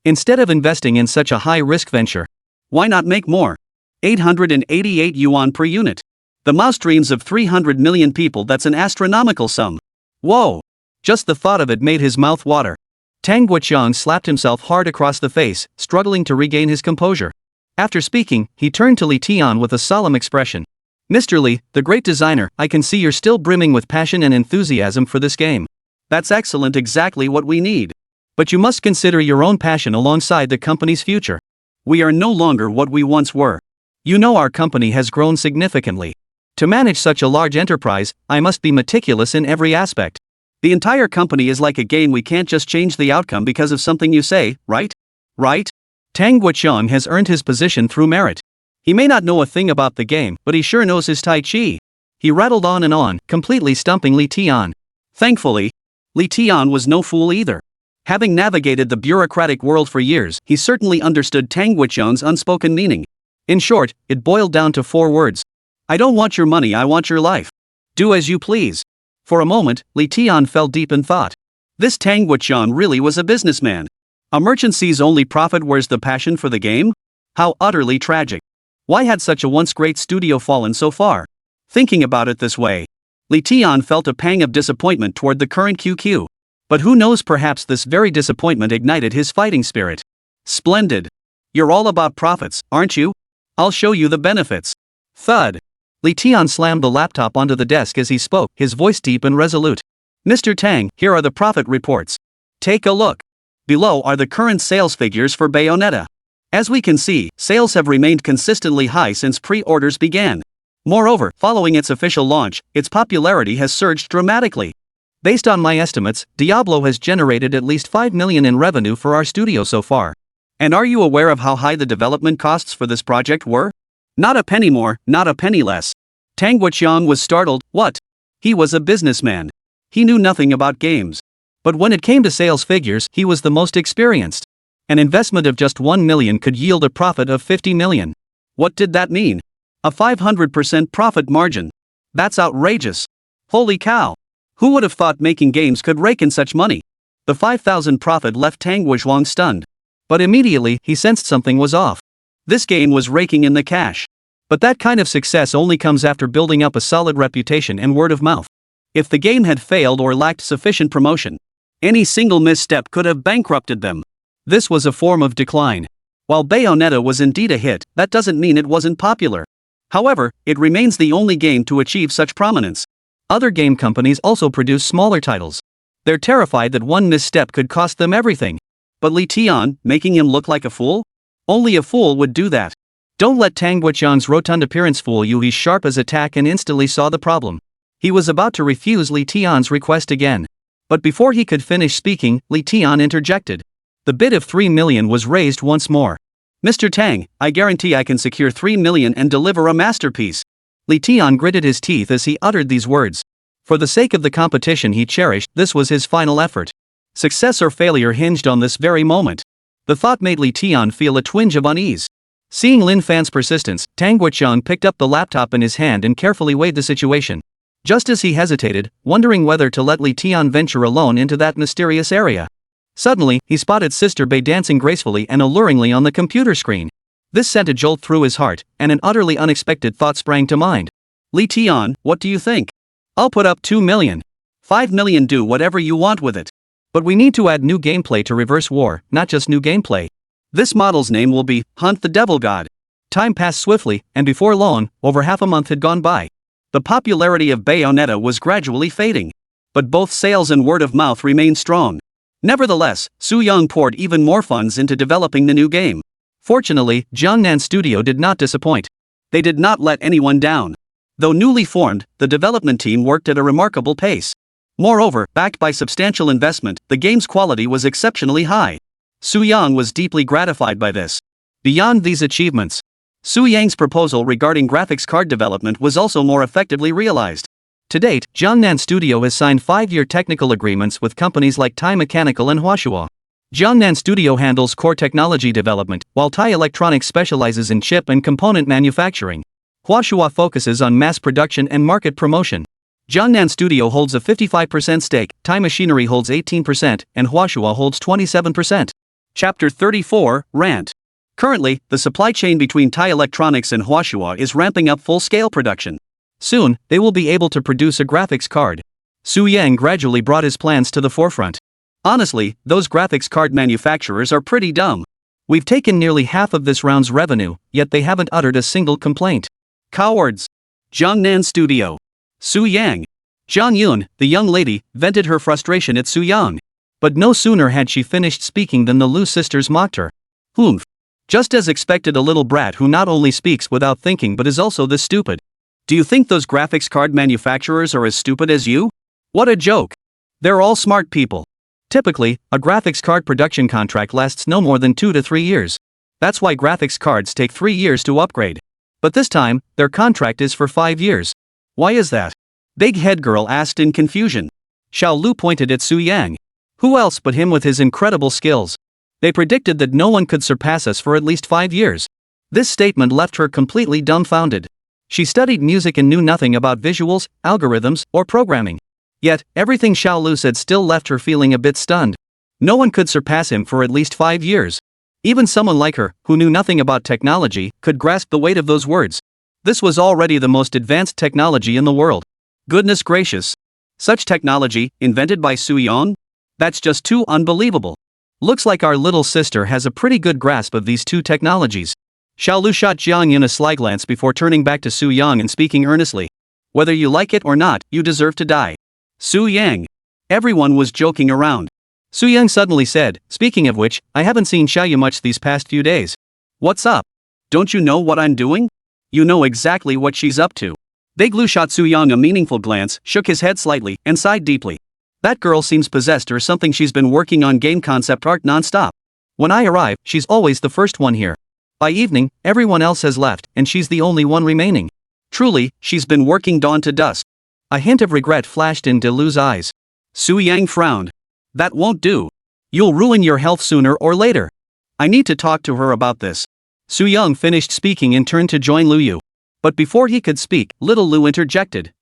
Instead of investing in such a high-risk venture, why not make more? 888 yuan per unit. The mouse dreams of 300 million people, that's an astronomical sum. Whoa! Just the thought of it made his mouth water. Tang Guoqiang slapped himself hard across the face, struggling to regain his composure. After speaking, he turned to Li Tian with a solemn expression. Mr. Li, the great designer, I can see you're still brimming with passion and enthusiasm for this game. That's excellent, exactly what we need. But you must consider your own passion alongside the company's future. We are no longer what we once were. You know our company has grown significantly. To manage such a large enterprise, I must be meticulous in every aspect. The entire company is like a game, we can't just change the outcome because of something you say, right? Right? Tang Guoqiang has earned his position through merit. He may not know a thing about the game, but he sure knows his Tai Chi. He rattled on and on, completely stumping Li Tian. Thankfully, Li Tian was no fool either. Having navigated the bureaucratic world for years, he certainly understood Tang Guoqiang's unspoken meaning. In short, it boiled down to 4 words. I don't want your money, I want your life. Do as you please. For a moment, Li Tian fell deep in thought. This Tang Guoqiang really was a businessman. A merchant sees only profit, where's the passion for the game? How utterly tragic. Why had such a once great studio fallen so far? Thinking about it this way, Li Tian felt a pang of disappointment toward the current QQ. But who knows, perhaps this very disappointment ignited his fighting spirit. Splendid. You're all about profits, aren't you? I'll show you the benefits. Thud. Li Tian slammed the laptop onto the desk as he spoke, his voice deep and resolute. Mr. Tang, here are the profit reports. Take a look. Below are the current sales figures for Bayonetta. As we can see, sales have remained consistently high since pre-orders began. Moreover, following its official launch, its popularity has surged dramatically. Based on my estimates, Diablo has generated at least 5 million in revenue for our studio so far. And are you aware of how high the development costs for this project were? Not a penny more, not a penny less. Tang Guoqiang was startled. What? He was a businessman. He knew nothing about games. But when it came to sales figures, he was the most experienced. An investment of just 1 million could yield a profit of 50 million. What did that mean? A 500% profit margin. That's outrageous. Holy cow. Who would have thought making games could rake in such money? The 5,000 profit left Tang Guoqiang stunned. But immediately, he sensed something was off. This game was raking in the cash. But that kind of success only comes after building up a solid reputation and word of mouth. If the game had failed or lacked sufficient promotion, any single misstep could have bankrupted them. This was a form of decline. While Bayonetta was indeed a hit, that doesn't mean it wasn't popular. However, it remains the only game to achieve such prominence. Other game companies also produce smaller titles. They're terrified that one misstep could cost them everything. But Li Tian, making him look like a fool? Only a fool would do that. Don't let Tang Guoqiang's rotund appearance fool you. He's sharp as a tack and instantly saw the problem. He was about to refuse Li Tian's request again. But before he could finish speaking, Li Tian interjected. The bid of 3 million was raised once more. Mr. Tang, I guarantee I can secure 3 million and deliver a masterpiece. Li Tian gritted his teeth as he uttered these words. For the sake of the competition he cherished, this was his final effort. Success or failure hinged on this very moment. The thought made Li Tian feel a twinge of unease. Seeing Lin Fan's persistence, Tang Guoqiang picked up the laptop in his hand and carefully weighed the situation. Just as he hesitated, wondering whether to let Li Tian venture alone into that mysterious area. Suddenly, he spotted Sister Bei dancing gracefully and alluringly on the computer screen. This sent a jolt through his heart, and an utterly unexpected thought sprang to mind. Li Tian, what do you think? I'll put up 2 million. 5 million, do whatever you want with it. But we need to add new gameplay to reverse war, not just new gameplay. This model's name will be Hunt the Devil God. Time passed swiftly, and before long, over half a month had gone by. The popularity of Bayonetta was gradually fading. But both sales and word of mouth remained strong. Nevertheless, Su Yang poured even more funds into developing the new game. Fortunately, Jiangnan Studio did not disappoint. They did not let anyone down. Though newly formed, the development team worked at a remarkable pace. Moreover, backed by substantial investment, the game's quality was exceptionally high. Su Yang was deeply gratified by this. Beyond these achievements, Su Yang's proposal regarding graphics card development was also more effectively realized. To date, Jiangnan Studio has signed 5-year technical agreements with companies like Tai Mechanical and Huashua. Jiangnan Studio handles core technology development, while Tai Electronics specializes in chip and component manufacturing. Huashua focuses on mass production and market promotion. Jiangnan Studio holds a 55% stake, Tai Machinery holds 18%, and Huashua holds 27%. Chapter 34, Rant. Currently, the supply chain between Tai Electronics and Huashua is ramping up full-scale production. Soon, they will be able to produce a graphics card. Su Yang gradually brought his plans to the forefront. Honestly, those graphics card manufacturers are pretty dumb. We've taken nearly half of this round's revenue, yet they haven't uttered a single complaint. Cowards. Jiangnan Studio. Su Yang. Zhang Yun, the young lady, vented her frustration at Su Yang. But no sooner had she finished speaking than the Lu sisters mocked her. Humph. Just as expected, a little brat who not only speaks without thinking but is also this stupid. Do you think those graphics card manufacturers are as stupid as you? What a joke. They're all smart people. Typically, a graphics card production contract lasts no more than 2 to 3 years. That's why graphics cards take 3 years to upgrade. But this time, their contract is for 5 years. Why is that? Big Head Girl asked in confusion. Xiao Lu pointed at Su Yang. Who else but him with his incredible skills? They predicted that no one could surpass us for at least 5 years. This statement left her completely dumbfounded. She studied music and knew nothing about visuals, algorithms, or programming. Yet, everything Xiao Lu said still left her feeling a bit stunned. No one could surpass him for at least 5 years. Even someone like her, who knew nothing about technology, could grasp the weight of those words. This was already the most advanced technology in the world. Goodness gracious. Such technology, invented by Su Yang? That's just too unbelievable. Looks like our little sister has a pretty good grasp of these two technologies. Xiao Lu shot Jiang Yun a sly glance before turning back to Su Yang and speaking earnestly. Whether you like it or not, you deserve to die. Su Yang. Everyone was joking around. Su Yang suddenly said, speaking of which, I haven't seen Xiaoyu much these past few days. What's up? Don't you know what I'm doing? You know exactly what she's up to. Big Lu shot Su Yang a meaningful glance, shook his head slightly, and sighed deeply. That girl seems possessed or something. She's been working on game concept art non-stop. When I arrive, she's always the first one here. By evening, everyone else has left, and she's the only one remaining. Truly, she's been working dawn to dusk. A hint of regret flashed in De Lu's eyes. Su Yang frowned. That won't do. You'll ruin your health sooner or later. I need to talk to her about this. Su Yang finished speaking and turned to join Lu Yu. But before he could speak, little Lu interjected.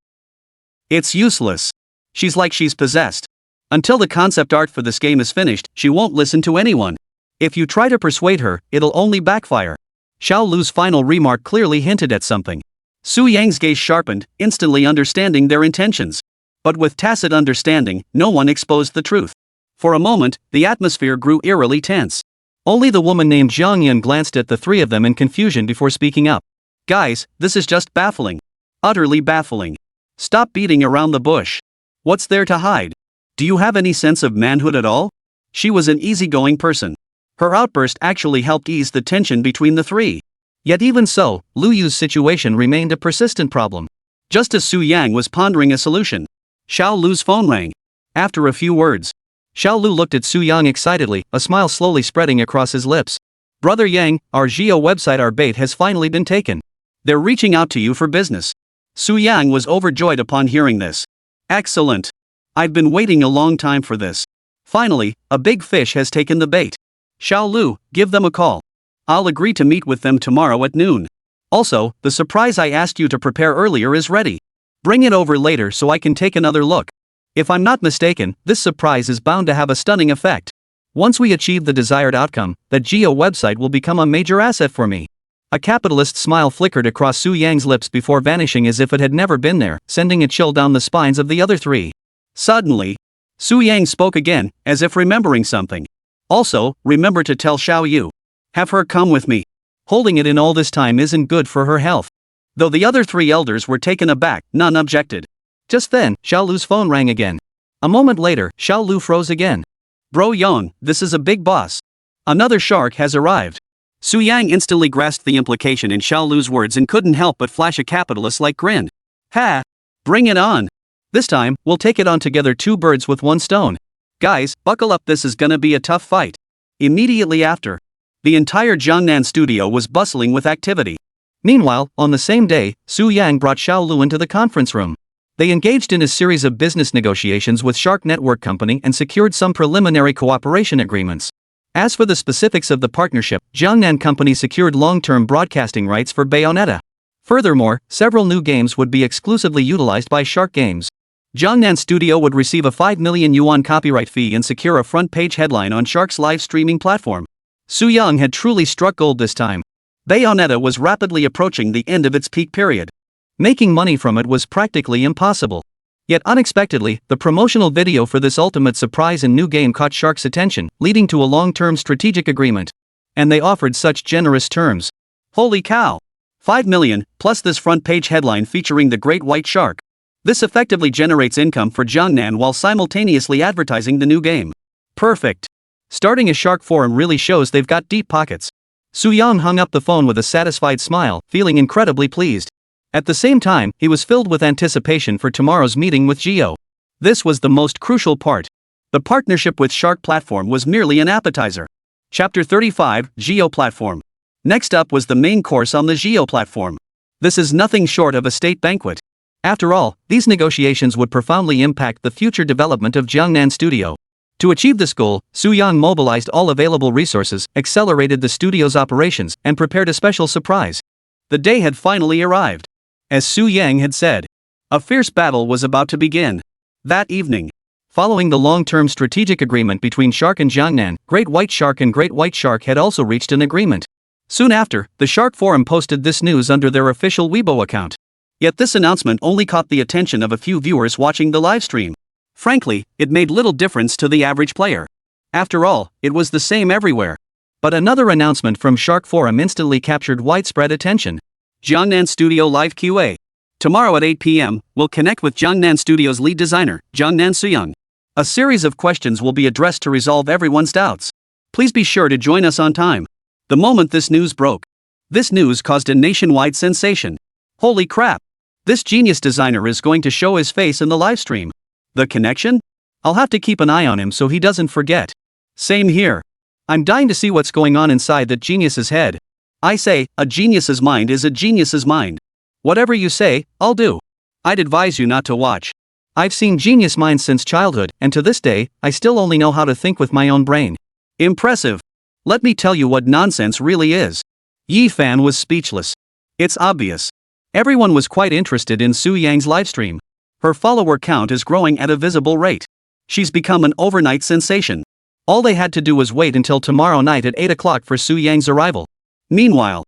It's useless. She's like she's possessed. Until the concept art for this game is finished, she won't listen to anyone. If you try to persuade her, it'll only backfire. Xiao Lu's final remark clearly hinted at something. Su Yang's gaze sharpened, instantly understanding their intentions. But with tacit understanding, no one exposed the truth. For a moment, the atmosphere grew eerily tense. Only the woman named Zhang Yun glanced at the three of them in confusion before speaking up. Guys, this is just baffling. Utterly baffling. Stop beating around the bush. What's there to hide? Do you have any sense of manhood at all? She was an easygoing person. Her outburst actually helped ease the tension between the three. Yet even so, Lu Yu's situation remained a persistent problem. Just as Su Yang was pondering a solution, Xiao Lu's phone rang. After a few words, Xiao Lu looked at Su Yang excitedly, a smile slowly spreading across his lips. Brother Yang, our Geo website our bait has finally been taken. They're reaching out to you for business. Su Yang was overjoyed upon hearing this. Excellent. I've been waiting a long time for this. Finally, a big fish has taken the bait. Xiao Lu, give them a call. I'll agree to meet with them tomorrow at noon. Also, the surprise I asked you to prepare earlier is ready. Bring it over later so I can take another look. If I'm not mistaken, this surprise is bound to have a stunning effect. Once we achieve the desired outcome, that Geo website will become a major asset for me. A capitalist smile flickered across Su Yang's lips before vanishing as if it had never been there, sending a chill down the spines of the other three. Suddenly, Su Yang spoke again, as if remembering something. Also, remember to tell Xiao Yu. Have her come with me. Holding it in all this time isn't good for her health. Though the other three elders were taken aback, none objected. Just then, Xiao Lu's phone rang again. A moment later, Xiao Lu froze again. Bro Yang, this is a big boss. Another shark has arrived. Su Yang instantly grasped the implication in Xiao Lu's words and couldn't help but flash a capitalist-like grin. Ha! Bring it on. This time, we'll take it on together, two birds with one stone. Guys, buckle up, this is gonna be a tough fight. Immediately after, the entire Jiangnan studio was bustling with activity. Meanwhile, on the same day, Su Yang brought Xiao Lu into the conference room. They engaged in a series of business negotiations with Shark Network Company and secured some preliminary cooperation agreements. As for the specifics of the partnership, Jiangnan Company secured long-term broadcasting rights for Bayonetta. Furthermore, several new games would be exclusively utilized by Shark Games. Jiangnan Studio would receive a 5 million yuan copyright fee and secure a front-page headline on Shark's live streaming platform. Su Yang had truly struck gold this time. Bayonetta was rapidly approaching the end of its peak period. Making money from it was practically impossible. Yet unexpectedly, the promotional video for this ultimate surprise and new game caught Shark's attention, leading to a long-term strategic agreement. And they offered such generous terms. Holy cow! 5 million, plus this front-page headline featuring the great white shark. This effectively generates income for Jiangnan while simultaneously advertising the new game. Perfect. Starting a shark forum really shows they've got deep pockets. Su Yang hung up the phone with a satisfied smile, feeling incredibly pleased. At the same time, he was filled with anticipation for tomorrow's meeting with Geo. This was the most crucial part. The partnership with Shark Platform was merely an appetizer. Chapter 35, Geo Platform. Next up was the main course on the Geo Platform. This is nothing short of a state banquet. After all, these negotiations would profoundly impact the future development of Jiangnan Studio. To achieve this goal, Su Yang mobilized all available resources, accelerated the studio's operations, and prepared a special surprise. The day had finally arrived. As Su Yang had said, a fierce battle was about to begin. That evening, following the long-term strategic agreement between Shark and Jiangnan, Great White Shark and Great White Shark had also reached an agreement. Soon after, the Shark Forum posted this news under their official Weibo account. Yet this announcement only caught the attention of a few viewers watching the livestream. Frankly, it made little difference to the average player. After all, it was the same everywhere. But another announcement from Shark Forum instantly captured widespread attention. Jiangnan Studio Live QA. Tomorrow at 8 p.m., we'll connect with Jiangnan Studio's lead designer, Jiangnan Suyang. A series of questions will be addressed to resolve everyone's doubts. Please be sure to join us on time. The moment this news broke, this news caused a nationwide sensation. Holy crap! This genius designer is going to show his face in the livestream. The connection? I'll have to keep an eye on him so he doesn't forget. Same here. I'm dying to see what's going on inside that genius's head. I say, a genius's mind is a genius's mind. Whatever you say, I'll do. I'd advise you not to watch. I've seen genius minds since childhood, and to this day, I still only know how to think with my own brain. Impressive. Let me tell you what nonsense really is. Yefei was speechless. It's obvious. Everyone was quite interested in Su Yang's livestream. Her follower count is growing at a visible rate. She's become an overnight sensation. All they had to do was wait until tomorrow night at 8 o'clock for Su Yang's arrival. Meanwhile,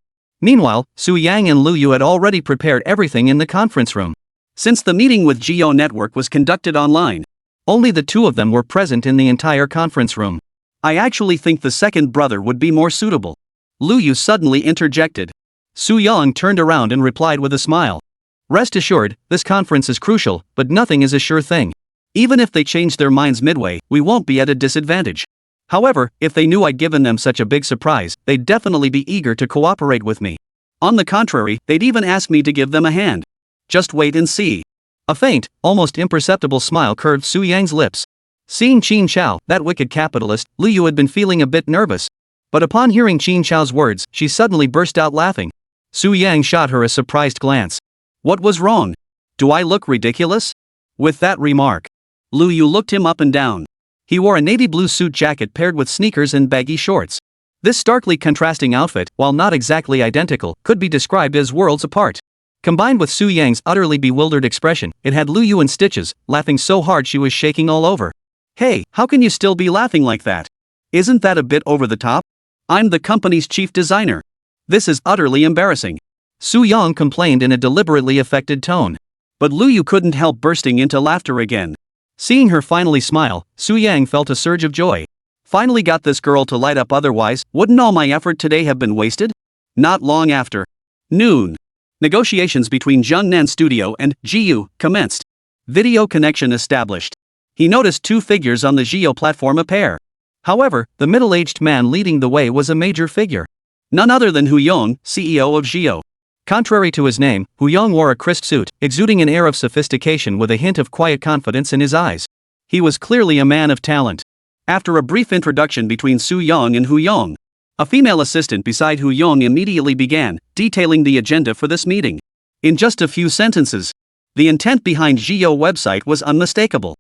Su Yang and Lu Yu had already prepared everything in the conference room. Since the meeting with Geo Network was conducted online, only the two of them were present in the entire conference room. I actually think the second brother would be more suitable. Lu Yu suddenly interjected. Su Yang turned around and replied with a smile. Rest assured, this conference is crucial, but nothing is a sure thing. Even if they change their minds midway, we won't be at a disadvantage. However, if they knew I'd given them such a big surprise, they'd definitely be eager to cooperate with me. On the contrary, they'd even ask me to give them a hand. Just wait and see. A faint, almost imperceptible smile curved Su Yang's lips. Seeing Qin Chao, that wicked capitalist, Lu Yu had been feeling a bit nervous. But upon hearing Qin Chao's words, she suddenly burst out laughing. Su Yang shot her a surprised glance. What was wrong? Do I look ridiculous? With that remark, Lu Yu looked him up and down. He wore a navy blue suit jacket paired with sneakers and baggy shorts. This starkly contrasting outfit, while not exactly identical, could be described as worlds apart. Combined with Su Yang's utterly bewildered expression, it had Lu Yu in stitches, laughing so hard she was shaking all over. Hey, how can you still be laughing like that? Isn't that a bit over the top? I'm the company's chief designer. This is utterly embarrassing. Su Yang complained in a deliberately affected tone. But Lu Yu couldn't help bursting into laughter again. Seeing her finally smile, Su Yang felt a surge of joy. Finally got this girl to light up, otherwise, wouldn't all my effort today have been wasted? Not long after noon, negotiations between Jiangnan Studio and Jiu commenced. Video connection established. He noticed two figures on the Jiu platform, a pair. However, the middle-aged man leading the way was a major figure. None other than Hu Yong, CEO of Jiu. Contrary to his name, Hu Yong wore a crisp suit, exuding an air of sophistication with a hint of quiet confidence in his eyes. He was clearly a man of talent. After a brief introduction between Su Yong and Hu Yong, a female assistant beside Hu Yong immediately began, detailing the agenda for this meeting. In just a few sentences, the intent behind Jiu website was unmistakable.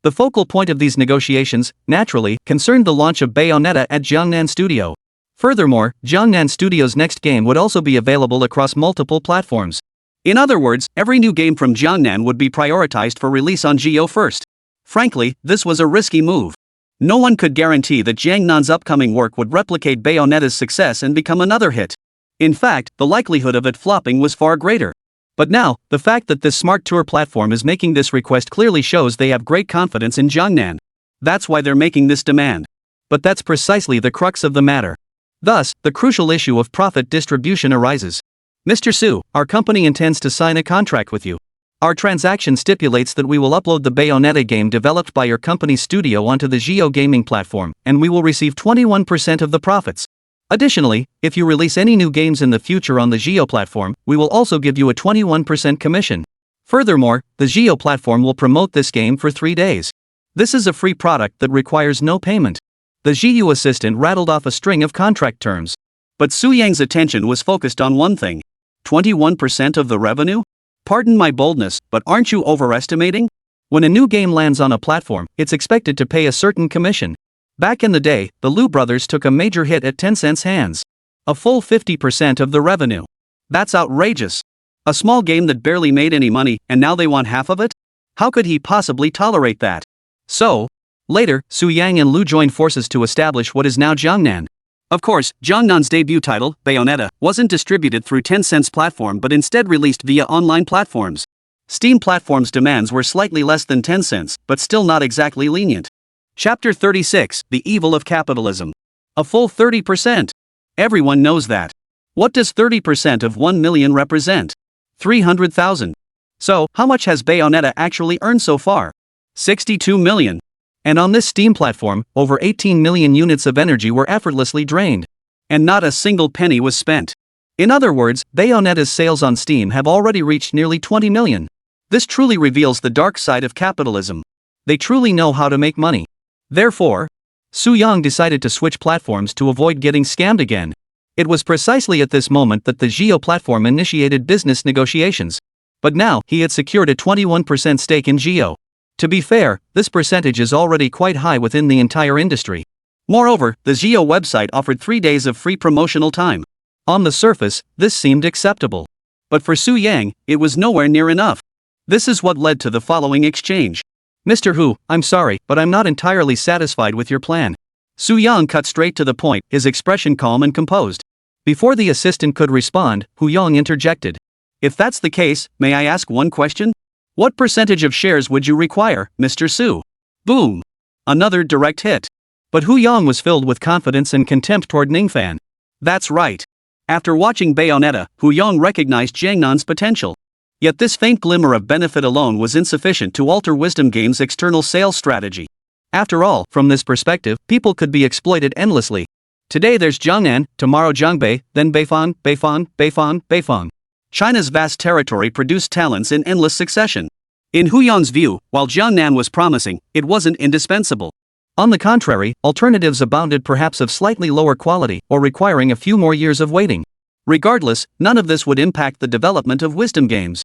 The focal point of these negotiations, naturally, concerned the launch of Bayonetta at Jiangnan Studio. Furthermore, Jiangnan Studio's next game would also be available across multiple platforms. In other words, every new game from Jiangnan would be prioritized for release on Jiu first. Frankly, this was a risky move. No one could guarantee that Jiangnan's upcoming work would replicate Bayonetta's success and become another hit. In fact, the likelihood of it flopping was far greater. But now, the fact that this smart tour platform is making this request clearly shows they have great confidence in Jiangnan. That's why they're making this demand. But that's precisely the crux of the matter. Thus, the crucial issue of profit distribution arises. Mr. Su, our company intends to sign a contract with you. Our transaction stipulates that we will upload the Bayonetta game developed by your company's studio onto the Jiu gaming platform, and we will receive 21% of the profits. Additionally, if you release any new games in the future on the Jiu platform, we will also give you a 21% commission. Furthermore, the Jiu platform will promote this game for 3 days. This is a free product that requires no payment. The Jiu assistant rattled off a string of contract terms. But Su Yang's attention was focused on one thing. 21% of the revenue? Pardon my boldness, but aren't you overestimating? When a new game lands on a platform, it's expected to pay a certain commission. Back in the day, the Lu brothers took a major hit at Tencent's hands. A full 50% of the revenue. That's outrageous. A small game that barely made any money, and now they want half of it? How could he possibly tolerate that? So, later, Su Yang and Lu joined forces to establish what is now Jiangnan. Of course, Jiangnan's debut title, Bayonetta, wasn't distributed through Tencent's platform but instead released via online platforms. Steam platform's demands were slightly less than Tencent's, but still not exactly lenient. Chapter 36, The Evil of Capitalism. A full 30%. Everyone knows that. What does 30% of 1 million represent? 300,000. So, how much has Bayonetta actually earned so far? 62 million. And on this Steam platform, over 18 million units of energy were effortlessly drained. And not a single penny was spent. In other words, Bayonetta's sales on Steam have already reached nearly 20 million. This truly reveals the dark side of capitalism. They truly know how to make money. Therefore, Su Yang decided to switch platforms to avoid getting scammed again. It was precisely at this moment that the Jiu platform initiated business negotiations. But now, he had secured a 21% stake in Jiu. To be fair, this percentage is already quite high within the entire industry. Moreover, the Jiu website offered 3 days of free promotional time. On the surface, this seemed acceptable. But for Su Yang, it was nowhere near enough. This is what led to the following exchange. Mr. Hu, I'm sorry, but I'm not entirely satisfied with your plan. Su Yang cut straight to the point, his expression calm and composed. Before the assistant could respond, Hu Yang interjected. If that's the case, may I ask one question? What percentage of shares would you require, Mr. Su? Boom. Another direct hit. But Hu Yang was filled with confidence and contempt toward Ningfan. That's right. After watching Bayonetta, Hu Yang recognized Jiangnan's potential. Yet this faint glimmer of benefit alone was insufficient to alter Wisdom Games' external sales strategy. After all, from this perspective, people could be exploited endlessly. Today there's Jiangnan, tomorrow Jiangbei, then Beifan, Beifan, Beifan, Beifan. China's vast territory produced talents in endless succession. In Hu Yang's view, while Jiangnan was promising, it wasn't indispensable. On the contrary, alternatives abounded, perhaps of slightly lower quality or requiring a few more years of waiting. Regardless, none of this would impact the development of wisdom games.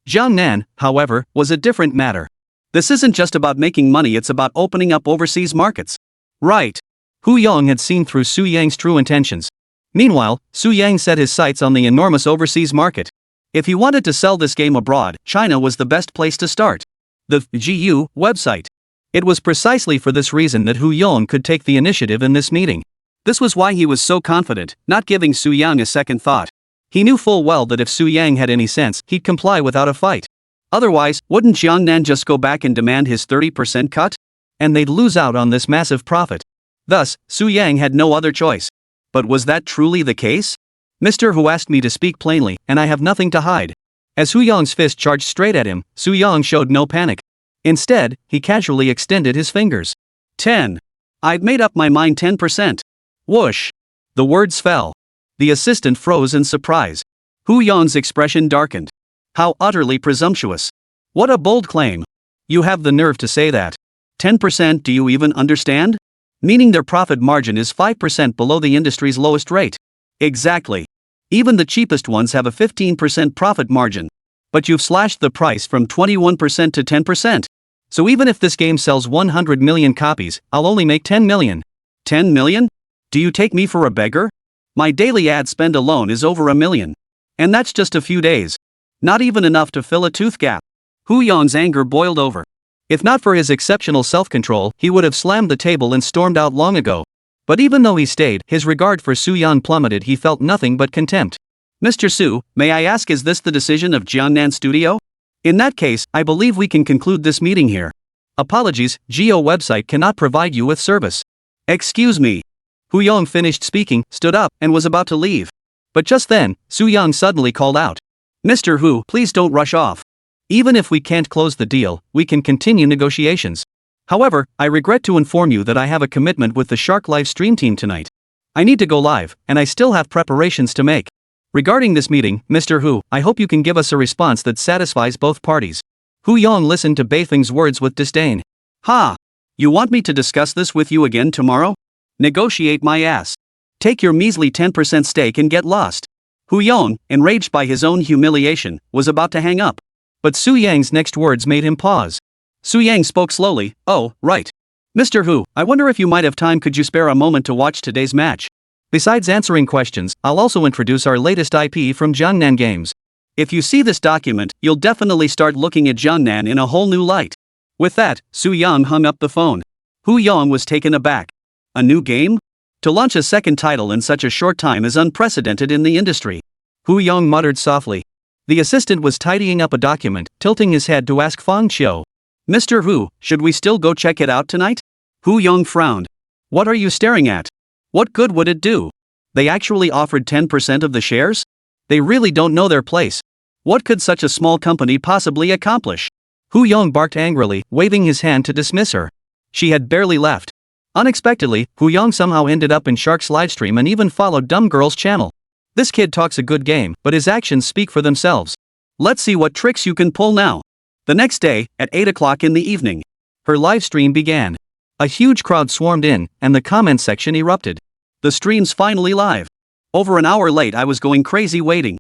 Jiangnan, however, was a different matter. This isn't just about making money, it's about opening up overseas markets. Right. Hu Yong had seen through Su Yang's true intentions. Meanwhile, Su Yang set his sights on the enormous overseas market. If he wanted to sell this game abroad, China was the best place to start. The GU website. It was precisely for this reason that Hu Yong could take the initiative in this meeting. This was why he was so confident, not giving Su Yang a second thought. He knew full well that if Su Yang had any sense, he'd comply without a fight. Otherwise, wouldn't Jiangnan just go back and demand his 30% cut? And they'd lose out on this massive profit. Thus, Su Yang had no other choice. But was that truly the case? Mr. Hu asked me to speak plainly, and I have nothing to hide. As Hu Yong's fist charged straight at him, Su Yang showed no panic. Instead, he casually extended his fingers. 10. I'd made up my mind 10%. Whoosh. The words fell. The assistant froze in surprise. Hu Yong's expression darkened. How utterly presumptuous. What a bold claim. You have the nerve to say that. 10%, do you even understand? Meaning their profit margin is 5% below the industry's lowest rate. Exactly. Even the cheapest ones have a 15% profit margin. But you've slashed the price from 21% to 10%. So even if this game sells 100 million copies, I'll only make 10 million. 10 million? Do you take me for a beggar? My daily ad spend alone is over $1 million. And that's just a few days. Not even enough to fill a tooth gap. Hu Yong's anger boiled over. If not for his exceptional self-control, he would have slammed the table and stormed out long ago. But even though he stayed, his regard for Su Yan plummeted. He felt nothing but contempt. Mr. Su, may I ask, is this the decision of Jiangnan Studio? In that case, I believe we can conclude this meeting here. Apologies, Geo website cannot provide you with service. Excuse me. Hu Yong finished speaking, stood up, and was about to leave. But just then, Su Yang suddenly called out. Mr. Hu, please don't rush off. Even if we can't close the deal, we can continue negotiations. However, I regret to inform you that I have a commitment with the Shark live stream team tonight. I need to go live, and I still have preparations to make. Regarding this meeting, Mr. Hu, I hope you can give us a response that satisfies both parties. Hu Yong listened to Beifeng's words with disdain. Ha! You want me to discuss this with you again tomorrow? Negotiate my ass. Take your measly 10% stake and get lost. Hu Yong, enraged by his own humiliation, was about to hang up. But Su Yang's next words made him pause. Su Yang spoke slowly. Oh, right. Mr. Hu, I wonder if you might have time. Could you spare a moment to watch today's match? Besides answering questions, I'll also introduce our latest IP from Jiangnan Games. If you see this document, you'll definitely start looking at Jiangnan in a whole new light. With that, Su Yang hung up the phone. Hu Yong was taken aback. A new game? To launch a second title in such a short time is unprecedented in the industry. Hu Yong muttered softly. The assistant was tidying up a document, tilting his head to ask Fang Qiu. Mr. Hu, should we still go check it out tonight? Hu Yong frowned. What are you staring at? What good would it do? They actually offered 10% of the shares? They really don't know their place. What could such a small company possibly accomplish? Hu Yong barked angrily, waving his hand to dismiss her. She had barely left. Unexpectedly, Hu Yong somehow ended up in Shark's livestream and even followed Dumb Girl's channel. This kid talks a good game, but his actions speak for themselves. Let's see what tricks you can pull now. The next day, at 8 o'clock in the evening, her livestream began. A huge crowd swarmed in, and the comment section erupted. The stream's finally live. Over an hour late, I was going crazy waiting.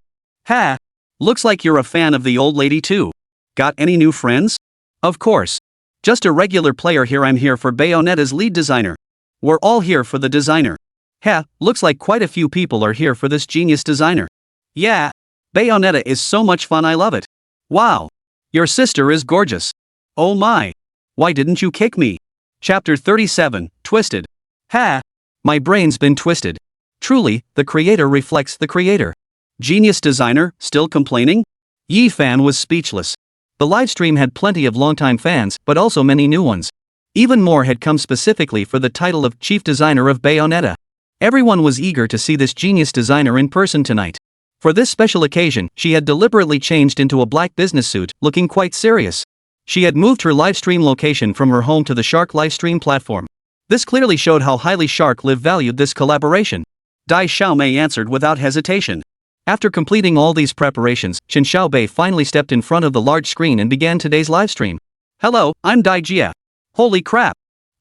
Ha! Looks like you're a fan of the old lady too. Got any new friends? Of course. Just a regular player here. I'm here for Bayonetta's lead designer. We're all here for the designer. Ha! Looks like quite a few people are here for this genius designer. Yeah. Bayonetta is so much fun. I love it. Wow. Your sister is gorgeous. Oh my. Why didn't you kick me? Chapter 37, Twisted. Ha! My brain's been twisted. Truly, the creator reflects the creator. Genius designer, still complaining? Yefei was speechless. The livestream had plenty of longtime fans, but also many new ones. Even more had come specifically for the title of chief designer of Bayonetta. Everyone was eager to see this genius designer in person tonight. For this special occasion, she had deliberately changed into a black business suit, looking quite serious. She had moved her livestream location from her home to the Shark livestream platform. This clearly showed how highly Shark Live valued this collaboration. Dai Xiaomei answered without hesitation. After completing all these preparations, Chen Xiaobei finally stepped in front of the large screen and began today's livestream. Hello, I'm Dai Jia. Holy crap!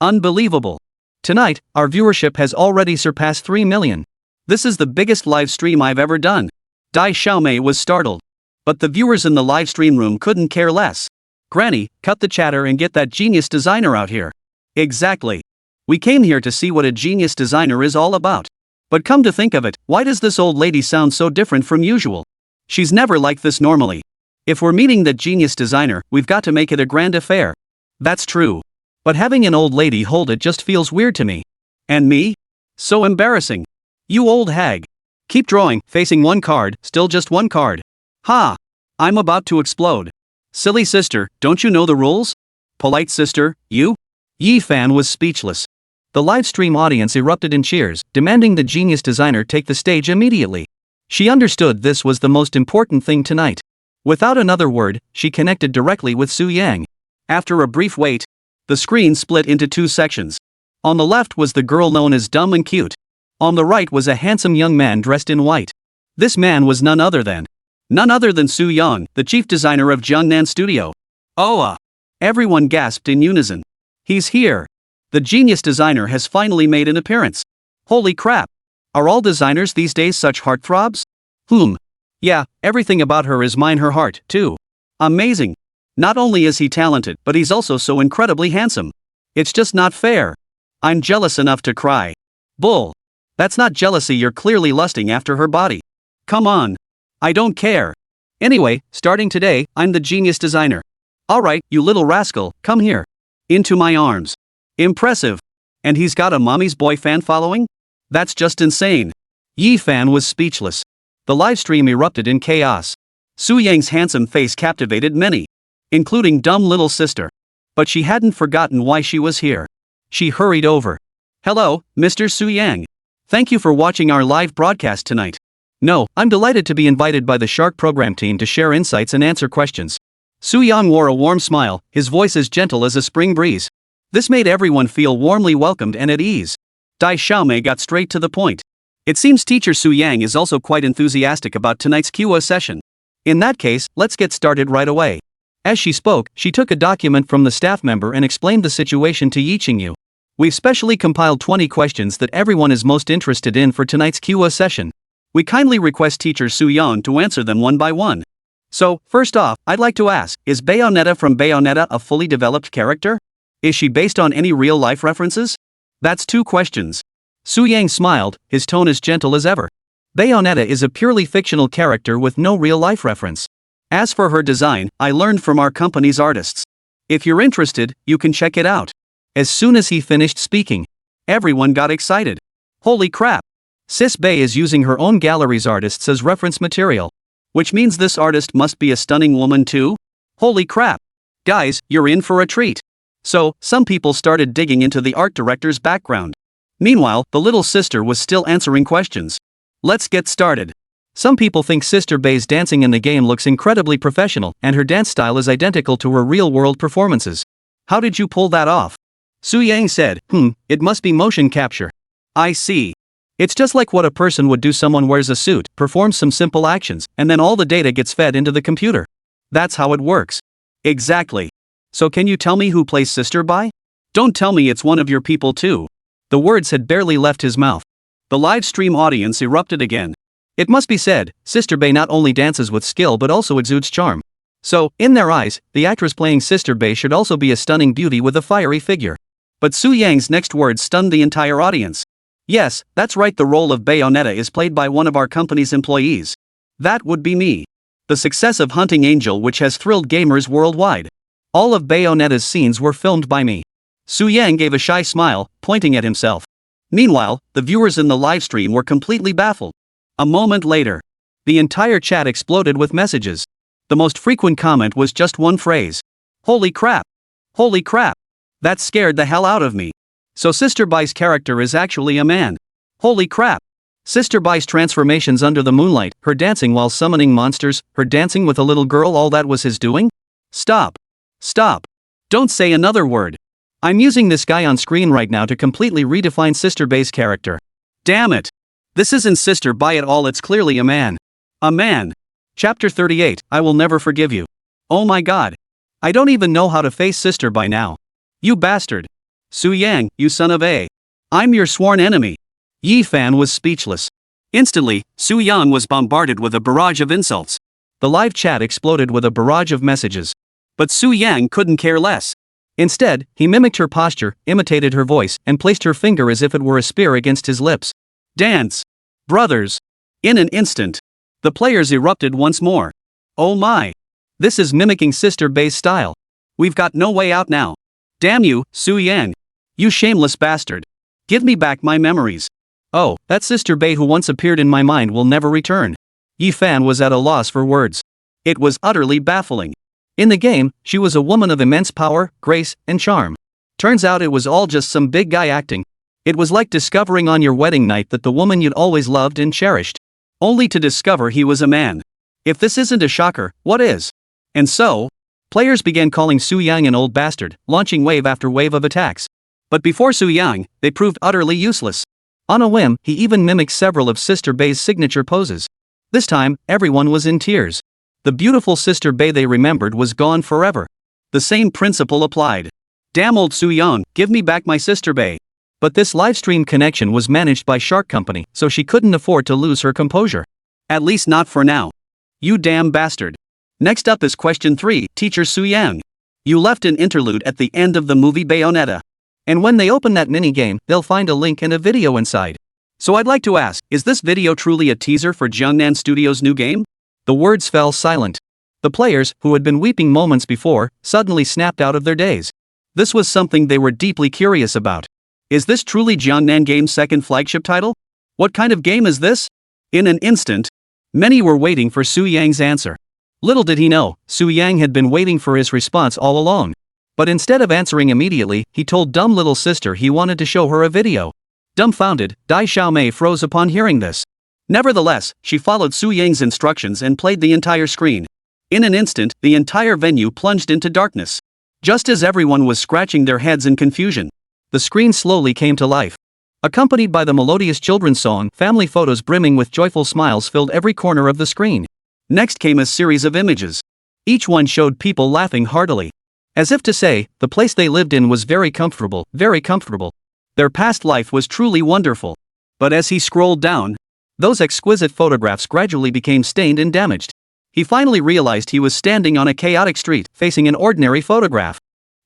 Unbelievable. Tonight, our viewership has already surpassed 3 million. This is the biggest live stream I've ever done. Dai Xiaomei was startled. But the viewers in the live stream room couldn't care less. Granny, cut the chatter and get that genius designer out here. Exactly. We came here to see what a genius designer is all about. But come to think of it, why does this old lady sound so different from usual? She's never like this normally. If we're meeting that genius designer, we've got to make it a grand affair. That's true. But having an old lady hold it just feels weird to me. And me? So embarrassing. You old hag. Keep drawing, facing one card, still just one card. Ha! I'm about to explode. Silly sister, don't you know the rules? Polite sister, you? Yefei was speechless. The live stream audience erupted in cheers, demanding the genius designer take the stage immediately. She understood this was the most important thing tonight. Without another word, she connected directly with Su Yang. After a brief wait, the screen split into two sections. On the left was the girl known as Dumb and Cute. On the right was a handsome young man dressed in white. This man was none other than Su Yang, the chief designer of Jiangnan Studio. Oh! Everyone gasped in unison. He's here. The genius designer has finally made an appearance. Holy crap! Are all designers these days such heartthrobs? Yeah, everything about her is mine her heart, too. Amazing. Not only is he talented, but he's also so incredibly handsome. It's just not fair. I'm jealous enough to cry. Bull. That's not jealousy, you're clearly lusting after her body. Come on. I don't care. Anyway, starting today, I'm the genius designer. Alright, you little rascal, come here. Into my arms. Impressive. And he's got a mommy's boy fan following? That's just insane. Yefei was speechless. The live stream erupted in chaos. Su Yang's handsome face captivated many, including dumb little sister. But she hadn't forgotten why she was here. She hurried over. Hello, Mr. Su Yang. Thank you for watching our live broadcast tonight. No, I'm delighted to be invited by the Shark program team to share insights and answer questions. Su Yang wore a warm smile, his voice as gentle as a spring breeze. This made everyone feel warmly welcomed and at ease. Dai Xiaomei got straight to the point. It seems teacher Su Yang is also quite enthusiastic about tonight's QA session. In that case, let's get started right away. As she spoke, she took a document from the staff member and explained the situation to Yiqingyu. We've specially compiled 20 questions that everyone is most interested in for tonight's QA session. We kindly request teacher Su Yang to answer them one by one. So, first off, I'd like to ask, is Bayonetta from Bayonetta a fully developed character? Is she based on any real-life references? That's 2 questions. Su Yang smiled, his tone as gentle as ever. Bayonetta is a purely fictional character with no real-life reference. As for her design, I learned from our company's artists. If you're interested, you can check it out. As soon as he finished speaking, everyone got excited. Holy crap! Sis Bay is using her own gallery's artists as reference material. Which means this artist must be a stunning woman too? Holy crap! Guys, you're in for a treat. So, some people started digging into the art director's background. Meanwhile, the little sister was still answering questions. Let's get started. Some people think Sister Bay's dancing in the game looks incredibly professional, and her dance style is identical to her real-world performances. How did you pull that off? Su Yang said, it must be motion capture. I see. It's just like what a person would do. Someone wears a suit, performs some simple actions, and then all the data gets fed into the computer. That's how it works. Exactly. So can you tell me who plays Sister Bay? Don't tell me it's one of your people too. The words had barely left his mouth. The live stream audience erupted again. It must be said, Sister Bay not only dances with skill but also exudes charm. So, in their eyes, the actress playing Sister Bay should also be a stunning beauty with a fiery figure. But Su Yang's next words stunned the entire audience. Yes, that's right, the role of Bayonetta is played by one of our company's employees. That would be me. The success of Hunting Angel, which has thrilled gamers worldwide. All of Bayonetta's scenes were filmed by me. Su Yang gave a shy smile, pointing at himself. Meanwhile, the viewers in the livestream were completely baffled. A moment later, the entire chat exploded with messages. The most frequent comment was just one phrase. Holy crap! Holy crap! That scared the hell out of me. So Sister Bay's character is actually a man. Holy crap! Sister Bay's transformations under the moonlight, her dancing while summoning monsters, her dancing with a little girl, all that was his doing? Stop! Stop! Don't say another word. I'm using this guy on screen right now to completely redefine Sister Bay's character. Damn it! This isn't Sister Bay at all, it's clearly a man. A man. Chapter 38, I will never forgive you. Oh my god. I don't even know how to face Sister Bay now. You bastard. Su Yang, you son of a. I'm your sworn enemy. Yefei was speechless. Instantly, Su Yang was bombarded with a barrage of insults. The live chat exploded with a barrage of messages. But Su Yang couldn't care less. Instead, he mimicked her posture, imitated her voice, and placed her finger as if it were a spear against his lips. Dance. Brothers. In an instant, the players erupted once more. Oh my. This is mimicking Sister Bay's style. We've got no way out now. Damn you, Su Yang. You shameless bastard. Give me back my memories. Oh, that Sister Bay who once appeared in my mind will never return. Yefei was at a loss for words. It was utterly baffling. In the game, she was a woman of immense power, grace, and charm. Turns out it was all just some big guy acting. It was like discovering on your wedding night that the woman you'd always loved and cherished, only to discover he was a man. If this isn't a shocker, what is? And so, players began calling Su Yang an old bastard, launching wave after wave of attacks. But before Su Yang, they proved utterly useless. On a whim, he even mimicked several of Sister Bay's signature poses. This time, everyone was in tears. The beautiful Sister Bay they remembered was gone forever. The same principle applied. Damn old Su Yang, give me back my Sister Bay. But this livestream connection was managed by Shark Company, so she couldn't afford to lose her composure. At least not for now. You damn bastard. Next up is question 3, Teacher Su Yang. You left an interlude at the end of the movie Bayonetta. And when they open that mini-game, they'll find a link and a video inside. So I'd like to ask, is this video truly a teaser for Jiangnan Studios' new game? The words fell silent. The players, who had been weeping moments before, suddenly snapped out of their daze. This was something they were deeply curious about. Is this truly Jiangnan Game's second flagship title? What kind of game is this? In an instant, many were waiting for Su Yang's answer. Little did he know, Su Yang had been waiting for his response all along. But instead of answering immediately, he told dumb little sister he wanted to show her a video. Dumbfounded, Dai Xiaomei froze upon hearing this. Nevertheless, she followed Su Yang's instructions and played the entire screen. In an instant, the entire venue plunged into darkness. Just as everyone was scratching their heads in confusion, the screen slowly came to life. Accompanied by the melodious children's song, family photos brimming with joyful smiles filled every corner of the screen. Next came a series of images. Each one showed people laughing heartily. As if to say, the place they lived in was very comfortable, very comfortable. Their past life was truly wonderful. But as he scrolled down, those exquisite photographs gradually became stained and damaged. He finally realized he was standing on a chaotic street, facing an ordinary photograph.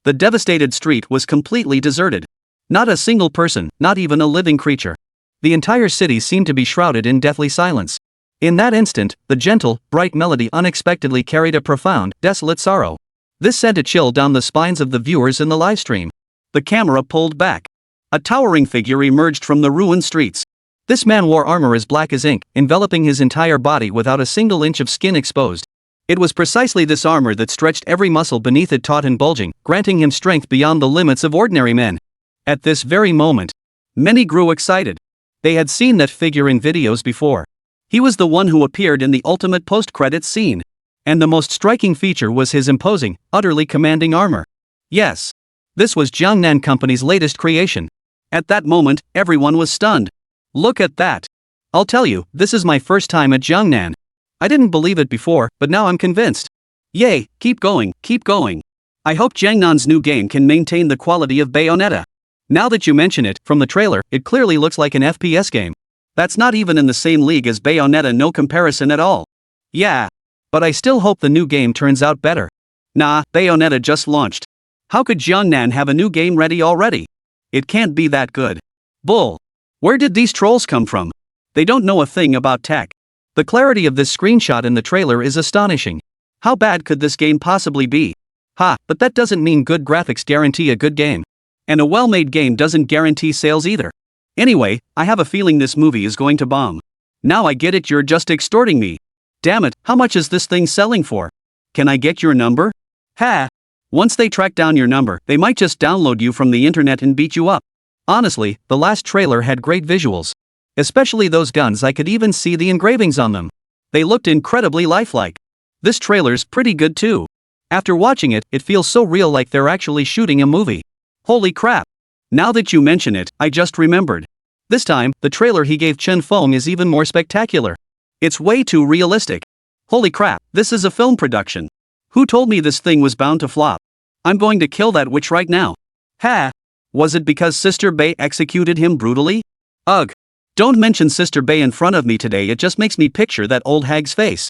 The devastated street was completely deserted. Not a single person, not even a living creature. The entire city seemed to be shrouded in deathly silence. In that instant, the gentle, bright melody unexpectedly carried a profound, desolate sorrow. This sent a chill down the spines of the viewers in the livestream. The camera pulled back. A towering figure emerged from the ruined streets. This man wore armor as black as ink, enveloping his entire body without a single inch of skin exposed. It was precisely this armor that stretched every muscle beneath it taut and bulging, granting him strength beyond the limits of ordinary men. At this very moment, many grew excited. They had seen that figure in videos before. He was the one who appeared in the ultimate post-credits scene. And the most striking feature was his imposing, utterly commanding armor. Yes, this was Jiangnan Company's latest creation. At that moment, everyone was stunned. Look at that. I'll tell you, this is my first time at Jiangnan. I didn't believe it before, but now I'm convinced. Yay, keep going, keep going. I hope Jiangnan's new game can maintain the quality of Bayonetta. Now that you mention it, from the trailer, it clearly looks like an FPS game. That's not even in the same league as Bayonetta, no comparison at all. Yeah. But I still hope the new game turns out better. Nah, Bayonetta just launched. How could Jiangnan have a new game ready already? It can't be that good. Bull. Where did these trolls come from? They don't know a thing about tech. The clarity of this screenshot in the trailer is astonishing. How bad could this game possibly be? Ha, but that doesn't mean good graphics guarantee a good game. And a well-made game doesn't guarantee sales either. Anyway, I have a feeling this movie is going to bomb. Now I get it, you're just extorting me. Damn it, how much is this thing selling for? Can I get your number? Ha! Once they track down your number, they might just download you from the internet and beat you up. Honestly, the last trailer had great visuals. Especially those guns, I could even see the engravings on them. They looked incredibly lifelike. This trailer's pretty good too. After watching it, it feels so real, like they're actually shooting a movie. Holy crap. Now that you mention it, I just remembered. This time, the trailer he gave Chen Feng is even more spectacular. It's way too realistic. Holy crap, this is a film production. Who told me this thing was bound to flop? I'm going to kill that witch right now. Ha! Was it because Sister Bay executed him brutally? Ugh. Don't mention Sister Bay in front of me today, it just makes me picture that old hag's face.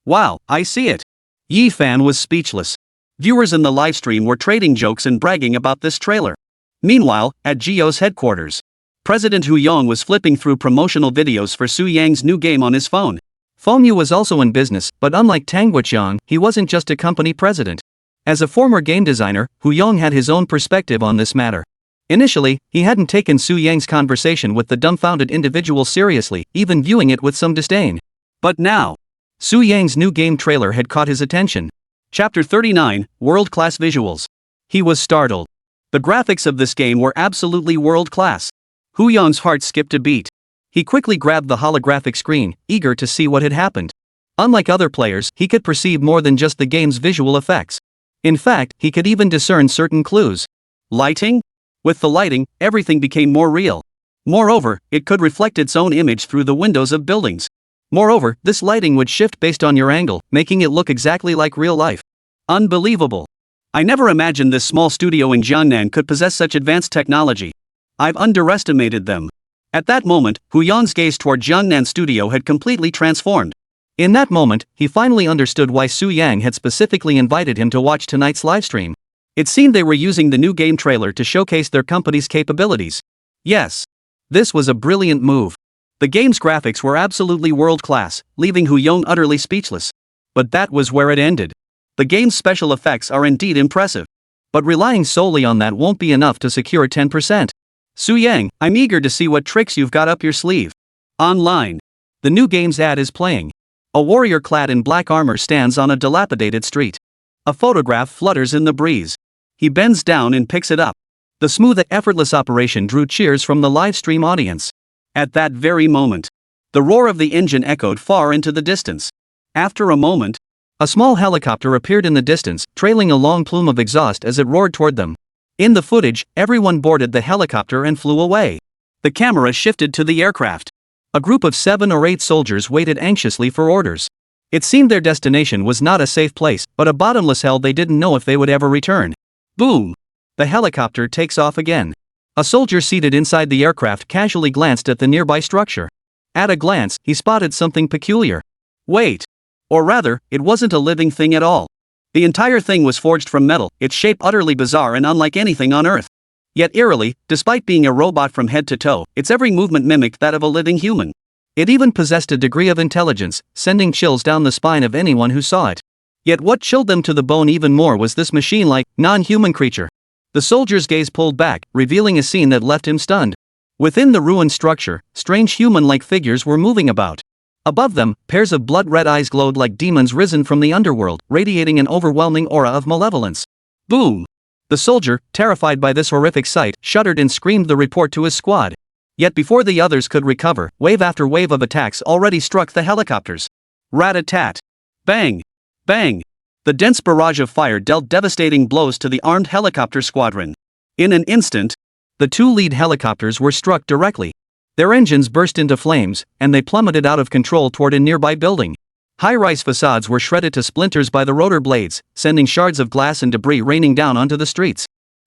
Wow, I see it. Yefei was speechless. Viewers in the livestream were trading jokes and bragging about this trailer. Meanwhile, at Gio's headquarters, President Hu Yong was flipping through promotional videos for Su Yang's new game on his phone. Fengyu was also in business, but unlike Tang Guoqiang, he wasn't just a company president. As a former game designer, Hu Yong had his own perspective on this matter. Initially, he hadn't taken Su Yang's conversation with the dumbfounded individual seriously, even viewing it with some disdain. But now, Su Yang's new game trailer had caught his attention. Chapter 39, World-Class Visuals. He was startled. The graphics of this game were absolutely world-class. Hu Yong's heart skipped a beat. He quickly grabbed the holographic screen, eager to see what had happened. Unlike other players, he could perceive more than just the game's visual effects. In fact, he could even discern certain clues. Lighting? With the lighting, everything became more real. Moreover, it could reflect its own image through the windows of buildings. Moreover, this lighting would shift based on your angle, making it look exactly like real life. Unbelievable. I never imagined this small studio in Jiangnan could possess such advanced technology. I've underestimated them. At that moment, Hu Yong's gaze toward Jiangnan studio had completely transformed. In that moment, he finally understood why Su Yang had specifically invited him to watch tonight's livestream. It seemed they were using the new game trailer to showcase their company's capabilities. Yes. This was a brilliant move. The game's graphics were absolutely world-class, leaving Hu Yong utterly speechless. But that was where it ended. The game's special effects are indeed impressive. But relying solely on that won't be enough to secure 10%. Su Yang, I'm eager to see what tricks you've got up your sleeve. Online. The new game's ad is playing. A warrior clad in black armor stands on a dilapidated street. A photograph flutters in the breeze. He bends down and picks it up. The smooth and effortless operation drew cheers from the live stream audience. At that very moment, the roar of the engine echoed far into the distance. After a moment, a small helicopter appeared in the distance, trailing a long plume of exhaust as it roared toward them. In the footage, everyone boarded the helicopter and flew away. The camera shifted to the aircraft. A group of 7 or 8 soldiers waited anxiously for orders. It seemed their destination was not a safe place, but a bottomless hell they didn't know if they would ever return. Boom! The helicopter takes off again. A soldier seated inside the aircraft casually glanced at the nearby structure. At a glance, he spotted something peculiar. Wait! Or rather, it wasn't a living thing at all. The entire thing was forged from metal, its shape utterly bizarre and unlike anything on Earth. Yet eerily, despite being a robot from head to toe, its every movement mimicked that of a living human. It even possessed a degree of intelligence, sending chills down the spine of anyone who saw it. Yet what chilled them to the bone even more was this machine-like, non-human creature. The soldier's gaze pulled back, revealing a scene that left him stunned. Within the ruined structure, strange human-like figures were moving about. Above them, pairs of blood-red eyes glowed like demons risen from the underworld, radiating an overwhelming aura of malevolence. Boom! The soldier, terrified by this horrific sight, shuddered and screamed the report to his squad. Yet before the others could recover, wave after wave of attacks already struck the helicopters. Rat-a-tat! Bang! Bang! The dense barrage of fire dealt devastating blows to the armed helicopter squadron. In an instant, the 2 lead helicopters were struck directly. Their engines burst into flames, and they plummeted out of control toward a nearby building. High-rise facades were shredded to splinters by the rotor blades, sending shards of glass and debris raining down onto the streets.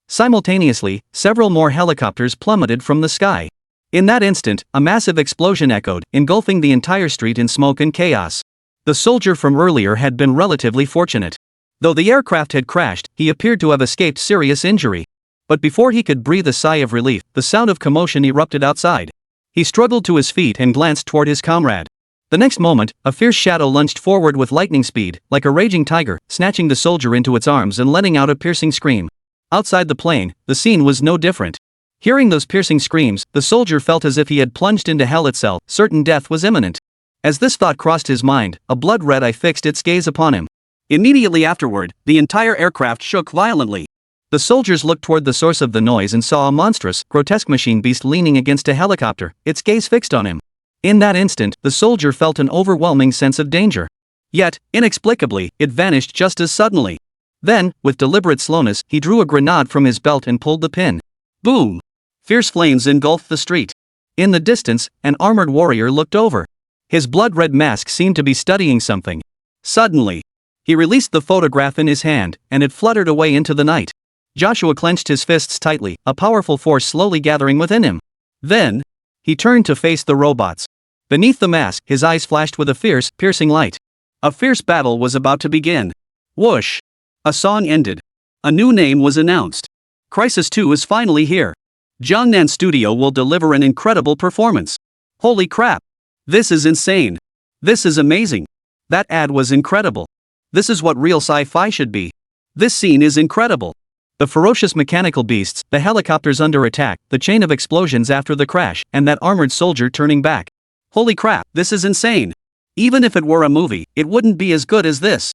Simultaneously, several more helicopters plummeted from the sky. In that instant, a massive explosion echoed, engulfing the entire street in smoke and chaos. The soldier from earlier had been relatively fortunate. Though the aircraft had crashed, he appeared to have escaped serious injury. But before he could breathe a sigh of relief, the sound of commotion erupted outside. He struggled to his feet and glanced toward his comrade. The next moment, a fierce shadow lunged forward with lightning speed, like a raging tiger, snatching the soldier into its arms and letting out a piercing scream. Outside the plane, the scene was no different. Hearing those piercing screams, the soldier felt as if he had plunged into hell itself, certain death was imminent. As this thought crossed his mind, a blood-red eye fixed its gaze upon him. Immediately afterward, the entire aircraft shook violently. The soldiers looked toward the source of the noise and saw a monstrous, grotesque machine beast leaning against a helicopter, its gaze fixed on him. In that instant, the soldier felt an overwhelming sense of danger. Yet, inexplicably, it vanished just as suddenly. Then, with deliberate slowness, he drew a grenade from his belt and pulled the pin. Boom! Fierce flames engulfed the street. In the distance, an armored warrior looked over. His blood-red mask seemed to be studying something. Suddenly, he released the photograph in his hand, and it fluttered away into the night. Joshua clenched his fists tightly, a powerful force slowly gathering within him. Then, he turned to face the robots. Beneath the mask, his eyes flashed with a fierce, piercing light. A fierce battle was about to begin. Whoosh! A song ended. A new name was announced. Crisis 2 is finally here. Jiangnan Studio will deliver an incredible performance. Holy crap! This is insane. This is amazing. That ad was incredible. This is what real sci-fi should be. This scene is incredible. The ferocious mechanical beasts, the helicopters under attack, the chain of explosions after the crash, and that armored soldier turning back. Holy crap, this is insane. Even if it were a movie, it wouldn't be as good as this.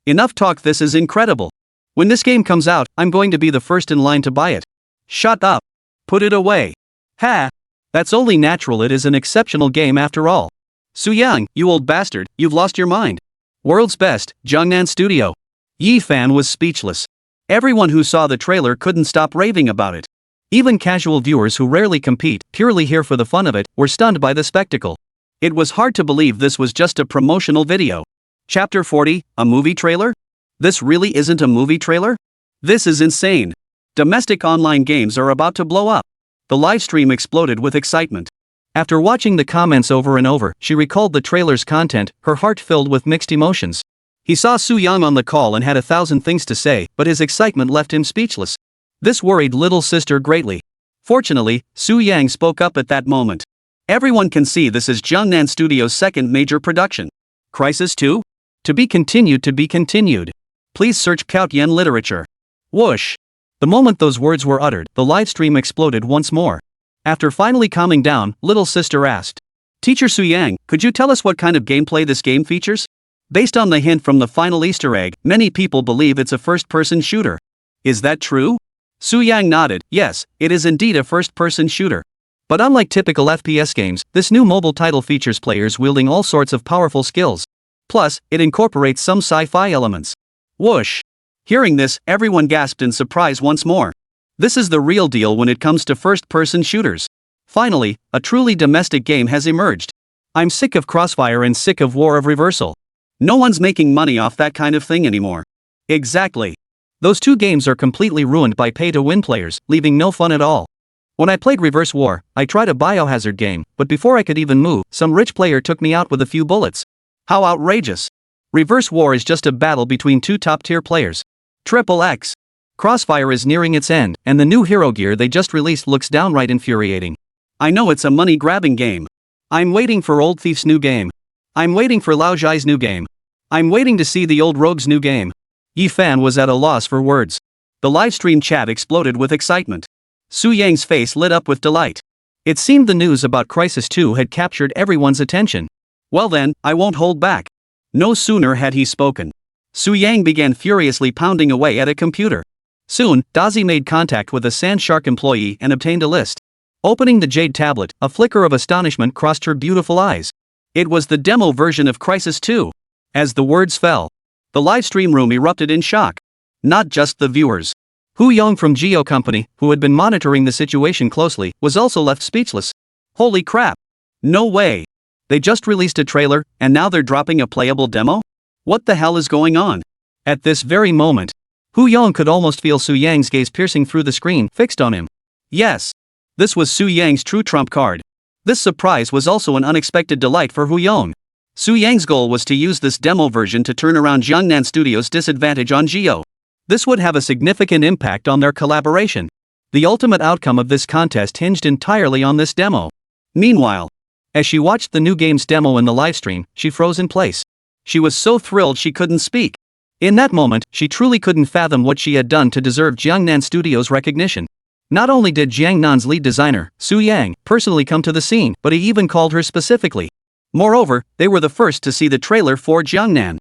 Enough talk, this is incredible. When this game comes out, I'm going to be the first in line to buy it. Shut up. Put it away. Ha! That's only natural, it is an exceptional game after all. Suyang, you old bastard, you've lost your mind. World's best, Jiangnan Studio. Yefei was speechless. Everyone who saw the trailer couldn't stop raving about it. Even casual viewers who rarely compete, purely here for the fun of it, were stunned by the spectacle. It was hard to believe this was just a promotional video. Chapter 40, a movie trailer? This really isn't a movie trailer? This is insane. Domestic online games are about to blow up. The livestream exploded with excitement. After watching the comments over and over, she recalled the trailer's content, her heart filled with mixed emotions. He saw Su Yang on the call and had 1,000 things to say, but his excitement left him speechless. This worried little sister greatly. Fortunately, Su Yang spoke up at that moment. Everyone can see this is Jiangnan Studio's second major production. Crisis 2? To be continued, to be continued. Please search Kaotian literature. Whoosh! The moment those words were uttered, the livestream exploded once more. After finally calming down, little sister asked, Teacher Su Yang, could you tell us what kind of gameplay this game features? Based on the hint from the final Easter egg, many people believe it's a first-person shooter. Is that true? Su Yang nodded, yes, it is indeed a first-person shooter. But unlike typical FPS games, this new mobile title features players wielding all sorts of powerful skills. Plus, it incorporates some sci-fi elements. Whoosh! Hearing this, everyone gasped in surprise once more. This is the real deal when it comes to first-person shooters. Finally, a truly domestic game has emerged. I'm sick of Crossfire and sick of War of Reversal. No one's making money off that kind of thing anymore. Exactly. Those two games are completely ruined by pay-to-win players, leaving no fun at all. When I played Reverse War, I tried a biohazard game, but before I could even move, some rich player took me out with a few bullets. How outrageous. Reverse War is just a battle between two top-tier players. Triple X. Crossfire is nearing its end, and the new hero gear they just released looks downright infuriating. I know it's a money-grabbing game. I'm waiting for Old Thief's new game. I'm waiting for Lao Zhai's new game. I'm waiting to see the old rogue's new game. Yefei was at a loss for words. The livestream chat exploded with excitement. Su Yang's face lit up with delight. It seemed the news about Crisis 2 had captured everyone's attention. Well then, I won't hold back. No sooner had he spoken. Su Yang began furiously pounding away at a computer. Soon, Dazi made contact with a Sand Shark employee and obtained a list. Opening the Jade tablet, a flicker of astonishment crossed her beautiful eyes. It was the demo version of Crisis 2. As the words fell, the livestream room erupted in shock. Not just the viewers. Hu Yong from Geo Company, who had been monitoring the situation closely, was also left speechless. Holy crap! No way! They just released a trailer, and now they're dropping a playable demo? What the hell is going on? At this very moment, Hu Yong could almost feel Su Yang's gaze piercing through the screen, fixed on him. Yes! This was Su Yang's true trump card. This surprise was also an unexpected delight for Hu Yong. Su Yang's goal was to use this demo version to turn around Jiangnan Studio's disadvantage on Geo. This would have a significant impact on their collaboration. The ultimate outcome of this contest hinged entirely on this demo. Meanwhile, as she watched the new game's demo in the livestream, she froze in place. She was so thrilled she couldn't speak. In that moment, she truly couldn't fathom what she had done to deserve Jiangnan Studio's recognition. Not only did Jiangnan's lead designer, Su Yang, personally come to the scene, but he even called her specifically. Moreover, they were the first to see the trailer for Jiangnan.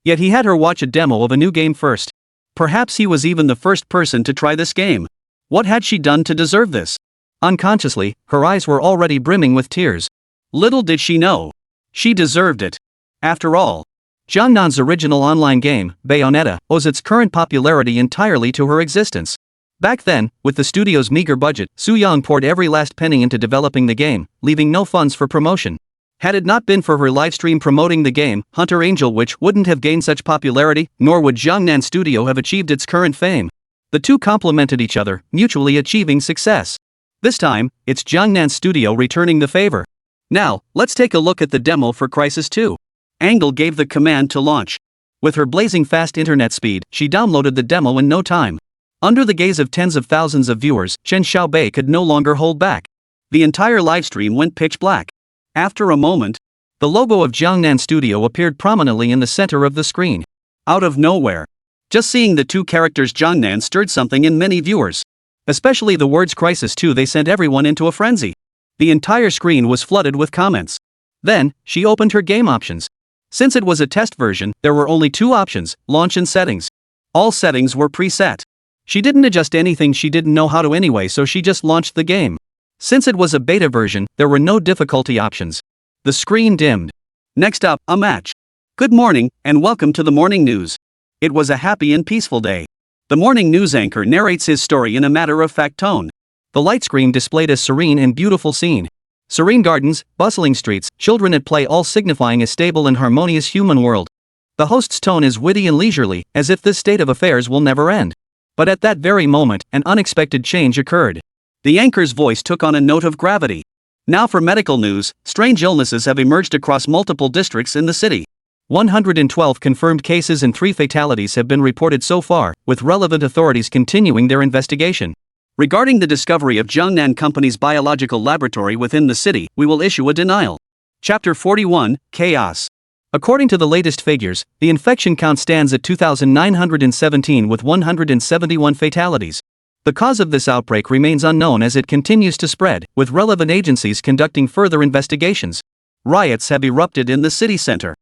Yet he had her watch a demo of a new game first. Perhaps he was even the first person to try this game. What had she done to deserve this? Unconsciously, her eyes were already brimming with tears. Little did she know. She deserved it. After all, Jiangnan's original online game, Bayonetta, owes its current popularity entirely to her existence. Back then, with the studio's meager budget, Su Yang poured every last penny into developing the game, leaving no funds for promotion. Had it not been for her livestream promoting the game, Hunter Angel Witch wouldn't have gained such popularity, nor would Jiangnan Studio have achieved its current fame. The two complemented each other, mutually achieving success. This time, it's Jiangnan Studio returning the favor. Now, let's take a look at the demo for Crisis 2. Angle gave the command to launch. With her blazing fast internet speed, she downloaded the demo in no time. Under the gaze of tens of thousands of viewers, Chen Xiaobei could no longer hold back. The entire livestream went pitch black. After a moment, the logo of Jiangnan Studio appeared prominently in the center of the screen. Out of nowhere, just seeing the two characters Jiangnan stirred something in many viewers. Especially the words Crisis 2, they sent everyone into a frenzy. The entire screen was flooded with comments. Then, she opened her game options. Since it was a test version, there were only two options, launch and settings. All settings were preset. She didn't adjust anything she didn't know how to anyway, so she just launched the game. Since it was a beta version, there were no difficulty options. The screen dimmed. Next up, a match. Good morning, and welcome to the morning news. It was a happy and peaceful day. The morning news anchor narrates his story in a matter-of-fact tone. The light screen displayed a serene and beautiful scene. Serene gardens, bustling streets, children at play, all signifying a stable and harmonious human world. The host's tone is witty and leisurely, as if this state of affairs will never end. But at that very moment, an unexpected change occurred. The anchor's voice took on a note of gravity. Now for medical news, strange illnesses have emerged across multiple districts in the city. 112 confirmed cases and 3 fatalities have been reported so far, with relevant authorities continuing their investigation. Regarding the discovery of Jiangnan Company's biological laboratory within the city, we will issue a denial. Chapter 41, Chaos. According to the latest figures, the infection count stands at 2,917 with 171 fatalities. The cause of this outbreak remains unknown as it continues to spread, with relevant agencies conducting further investigations. Riots have erupted in the city center.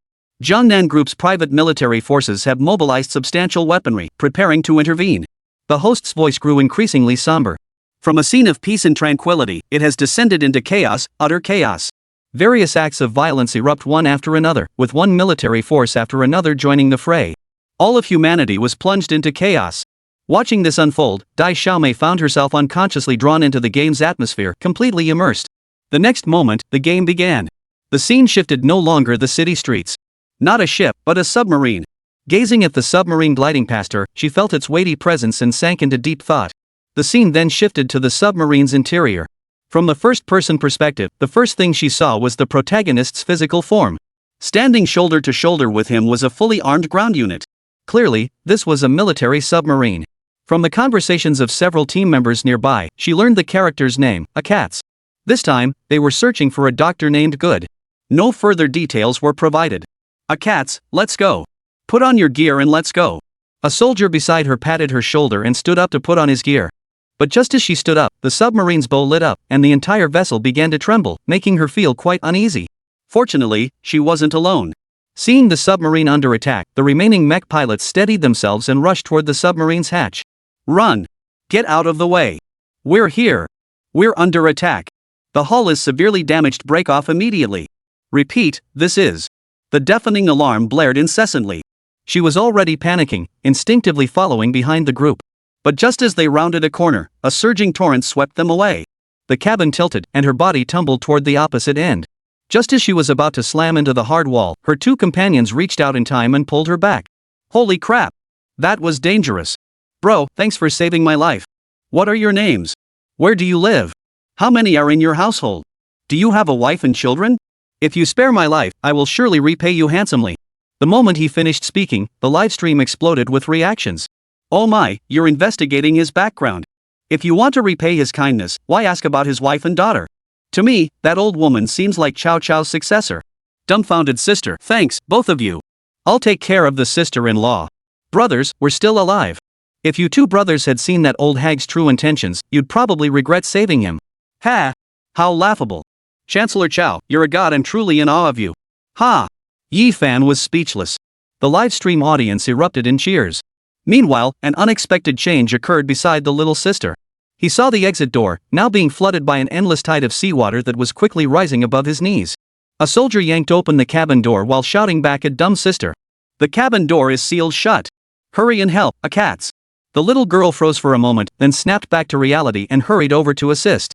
Jiangnan Group's private military forces have mobilized substantial weaponry, preparing to intervene. The host's voice grew increasingly somber. From a scene of peace and tranquility, it has descended into chaos, utter chaos. Various acts of violence erupt one after another, with one military force after another joining the fray. All of humanity was plunged into chaos. Watching this unfold, Dai Xiaomei found herself unconsciously drawn into the game's atmosphere, completely immersed. The next moment, the game began. The scene shifted, no longer the city streets. Not a ship, but a submarine. Gazing at the submarine gliding past her, she felt its weighty presence and sank into deep thought. The scene then shifted to the submarine's interior. From the first-person perspective, the first thing she saw was the protagonist's physical form. Standing shoulder to shoulder with him was a fully armed ground unit. Clearly, this was a military submarine. From the conversations of several team members nearby, she learned the character's name, Akats. This time, they were searching for a doctor named Good. No further details were provided. Akats, let's go. Put on your gear and let's go. A soldier beside her patted her shoulder and stood up to put on his gear. But just as she stood up, the submarine's bow lit up, and the entire vessel began to tremble, making her feel quite uneasy. Fortunately, she wasn't alone. Seeing the submarine under attack, the remaining mech pilots steadied themselves and rushed toward the submarine's hatch. Run! Get out of the way! We're here! We're under attack! The hull is severely damaged, break off immediately! Repeat, this is. The deafening alarm blared incessantly. She was already panicking, instinctively following behind the group. But just as they rounded a corner, a surging torrent swept them away. The cabin tilted, and her body tumbled toward the opposite end. Just as she was about to slam into the hard wall, her two companions reached out in time and pulled her back. Holy crap! That was dangerous. Bro, thanks for saving my life. What are your names? Where do you live? How many are in your household? Do you have a wife and children? If you spare my life, I will surely repay you handsomely. The moment he finished speaking, the livestream exploded with reactions. Oh my, you're investigating his background. If you want to repay his kindness, why ask about his wife and daughter? To me, that old woman seems like Chow Chow's successor. Dumbfounded sister, thanks, both of you. I'll take care of the sister-in-law. Brothers, we're still alive. If you two brothers had seen that old hag's true intentions, you'd probably regret saving him. Ha! How laughable. Chancellor Chow, you're a god, I'm truly in awe of you. Ha! Yefei was speechless. The livestream audience erupted in cheers. Meanwhile, an unexpected change occurred beside the little sister. He saw the exit door, now being flooded by an endless tide of seawater that was quickly rising above his knees. A soldier yanked open the cabin door while shouting back at dumb sister. The cabin door is sealed shut. Hurry and help, Akats. The little girl froze for a moment, then snapped back to reality and hurried over to assist.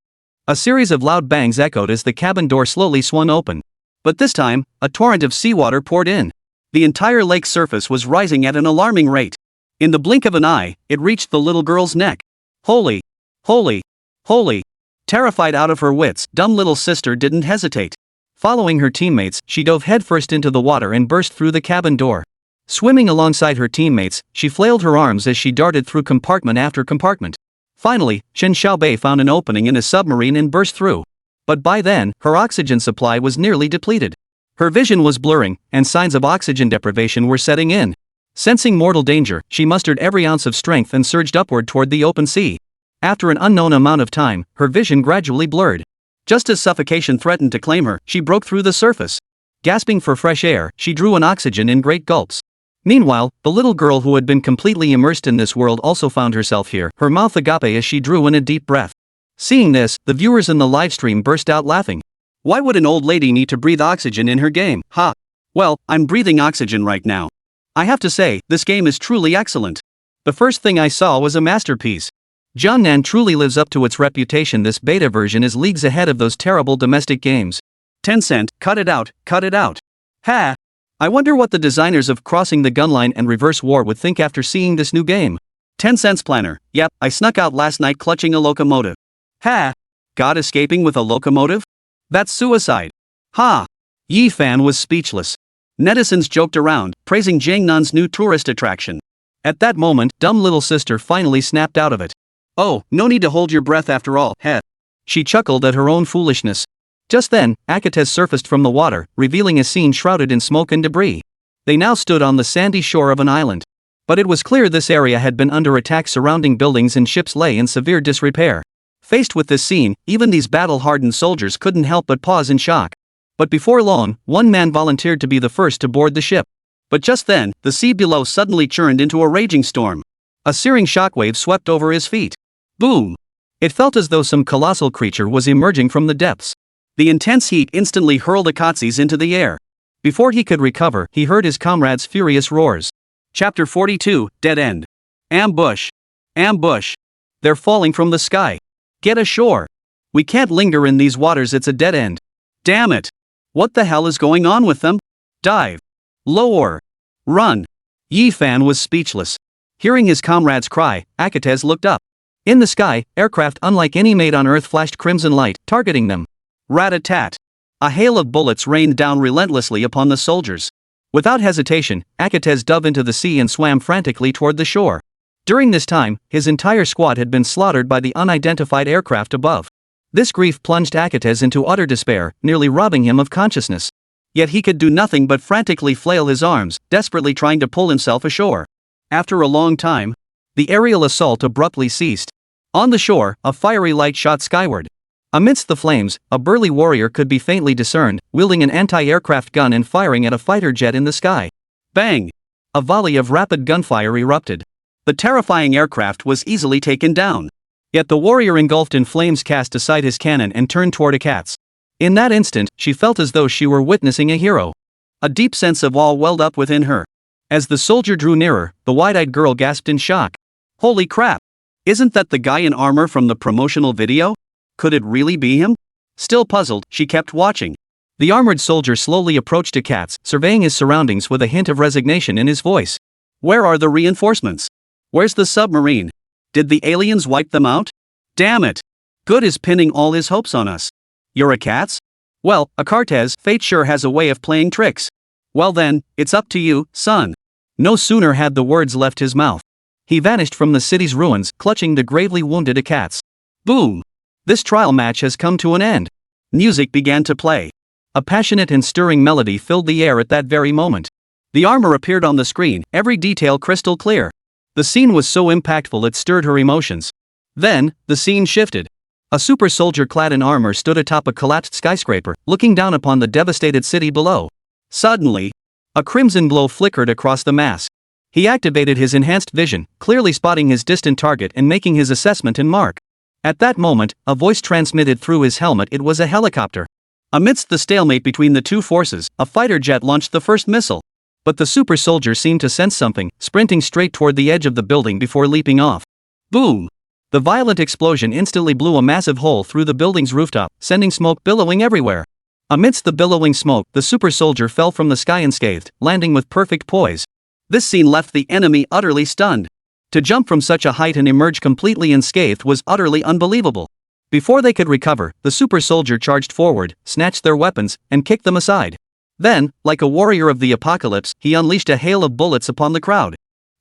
A series of loud bangs echoed as the cabin door slowly swung open. But this time, a torrent of seawater poured in. The entire lake's surface was rising at an alarming rate. In the blink of an eye, it reached the little girl's neck. Holy! Holy! Holy! Terrified out of her wits, dumb little sister didn't hesitate. Following her teammates, she dove headfirst into the water and burst through the cabin door. Swimming alongside her teammates, she flailed her arms as she darted through compartment after compartment. Finally, Shen Xiaobei found an opening in a submarine and burst through. But by then, her oxygen supply was nearly depleted. Her vision was blurring, and signs of oxygen deprivation were setting in. Sensing mortal danger, she mustered every ounce of strength and surged upward toward the open sea. After an unknown amount of time, her vision gradually blurred. Just as suffocation threatened to claim her, she broke through the surface. Gasping for fresh air, she drew in oxygen in great gulps. Meanwhile, the little girl who had been completely immersed in this world also found herself here, her mouth agape as she drew in a deep breath. Seeing this, the viewers in the livestream burst out laughing. Why would an old lady need to breathe oxygen in her game? Ha! Well, I'm breathing oxygen right now. I have to say, this game is truly excellent. The first thing I saw was a masterpiece. Jiangnan truly lives up to its reputation. This beta version is leagues ahead of those terrible domestic games. Tencent, cut it out, cut it out. Ha! I wonder what the designers of Crossing the Gunline and Reverse War would think after seeing this new game. Tencent's planner, yep, I snuck out last night clutching a locomotive. Ha! God, escaping with a locomotive? That's suicide. Ha! Yefei was speechless. Netizens joked around, praising Jiangnan's new tourist attraction. At that moment, dumb little sister finally snapped out of it. Oh, no need to hold your breath after all, heh. She chuckled at her own foolishness. Just then, Akates surfaced from the water, revealing a scene shrouded in smoke and debris. They now stood on the sandy shore of an island. But it was clear this area had been under attack. Surrounding buildings and ships lay in severe disrepair. Faced with this scene, even these battle-hardened soldiers couldn't help but pause in shock. But before long, one man volunteered to be the first to board the ship. But just then, the sea below suddenly churned into a raging storm. A searing shockwave swept over his feet. Boom! It felt as though some colossal creature was emerging from the depths. The intense heat instantly hurled Akates into the air. Before he could recover, he heard his comrades' furious roars. Chapter 42, Dead End. Ambush! Ambush! They're falling from the sky. Get ashore! We can't linger in these waters, it's a dead end. Damn it! What the hell is going on with them? Dive! Lower! Run! Yefei was speechless. Hearing his comrades cry, Akates looked up. In the sky, aircraft unlike any made on Earth flashed crimson light, targeting them. Rat-a-tat! A hail of bullets rained down relentlessly upon the soldiers. Without hesitation, Akates dove into the sea and swam frantically toward the shore. During this time, his entire squad had been slaughtered by the unidentified aircraft above. This grief plunged Akates into utter despair, nearly robbing him of consciousness. Yet he could do nothing but frantically flail his arms, desperately trying to pull himself ashore. After a long time, the aerial assault abruptly ceased. On the shore, a fiery light shot skyward. Amidst the flames, a burly warrior could be faintly discerned, wielding an anti-aircraft gun and firing at a fighter jet in the sky. Bang! A volley of rapid gunfire erupted. The terrifying aircraft was easily taken down. Yet the warrior engulfed in flames cast aside his cannon and turned toward Akates. In that instant, she felt as though she were witnessing a hero. A deep sense of awe welled up within her. As the soldier drew nearer, the wide-eyed girl gasped in shock. Holy crap! Isn't that the guy in armor from the promotional video? Could it really be him? Still puzzled, she kept watching. The armored soldier slowly approached Akates, surveying his surroundings with a hint of resignation in his voice. Where are the reinforcements? Where's the submarine? Did the aliens wipe them out? Damn it! Good is pinning all his hopes on us. You're Akates? Well, Akates, fate sure has a way of playing tricks. Well then, it's up to you, son. No sooner had the words left his mouth. He vanished from the city's ruins, clutching the gravely wounded Akates. Boom! This trial match has come to an end. Music began to play. A passionate and stirring melody filled the air at that very moment. The armor appeared on the screen, every detail crystal clear. The scene was so impactful it stirred her emotions. Then, the scene shifted. A super soldier clad in armor stood atop a collapsed skyscraper, looking down upon the devastated city below. Suddenly, a crimson glow flickered across the mass. He activated his enhanced vision, clearly spotting his distant target and making his assessment and mark. At that moment, a voice transmitted through his helmet. It was a helicopter. Amidst the stalemate between the two forces, a fighter jet launched the first missile. But the super soldier seemed to sense something, sprinting straight toward the edge of the building before leaping off. Boom! The violent explosion instantly blew a massive hole through the building's rooftop, sending smoke billowing everywhere. Amidst the billowing smoke, the super soldier fell from the sky unscathed, landing with perfect poise. This scene left the enemy utterly stunned. To jump from such a height and emerge completely unscathed was utterly unbelievable. Before they could recover, the super soldier charged forward, snatched their weapons, and kicked them aside. Then, like a warrior of the apocalypse, he unleashed a hail of bullets upon the crowd.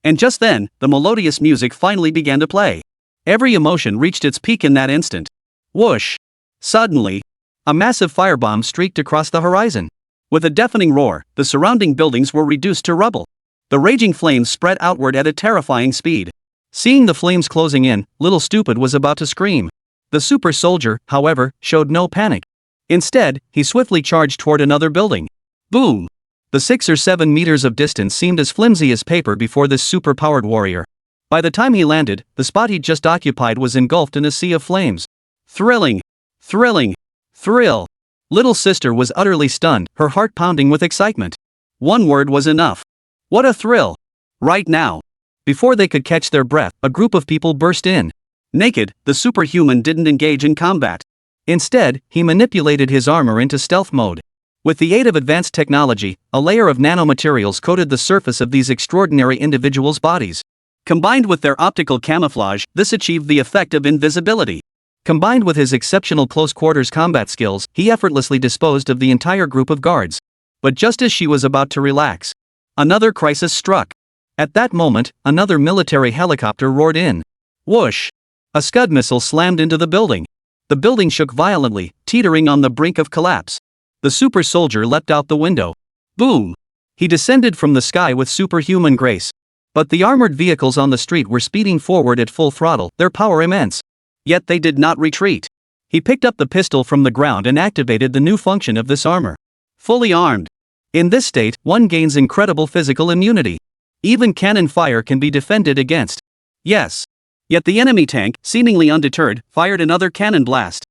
And just then, the melodious music finally began to play. Every emotion reached its peak in that instant. Whoosh! Suddenly, a massive firebomb streaked across the horizon. With a deafening roar, the surrounding buildings were reduced to rubble. The raging flames spread outward at a terrifying speed. Seeing the flames closing in, Little Stupid was about to scream. The super soldier, however, showed no panic. Instead, he swiftly charged toward another building. Boom! The 6 or 7 meters of distance seemed as flimsy as paper before this super-powered warrior. By the time he landed, the spot he'd just occupied was engulfed in a sea of flames. Thrilling! Thrilling! Thrill! Little sister was utterly stunned, her heart pounding with excitement. One word was enough. What a thrill! Right now. Before they could catch their breath, a group of people burst in. Naked, the superhuman didn't engage in combat. Instead, he manipulated his armor into stealth mode. With the aid of advanced technology, a layer of nanomaterials coated the surface of these extraordinary individuals' bodies. Combined with their optical camouflage, this achieved the effect of invisibility. Combined with his exceptional close-quarters combat skills, he effortlessly disposed of the entire group of guards. But just as she was about to relax, another crisis struck. At that moment, another military helicopter roared in. Whoosh! A Scud missile slammed into the building. The building shook violently, teetering on the brink of collapse. The super soldier leapt out the window. Boom! He descended from the sky with superhuman grace. But the armored vehicles on the street were speeding forward at full throttle, their power immense. Yet they did not retreat. He picked up the pistol from the ground and activated the new function of this armor. Fully armed. In this state, one gains incredible physical immunity. Even cannon fire can be defended against. Yes. Yet the enemy tank, seemingly undeterred, fired another cannon blast.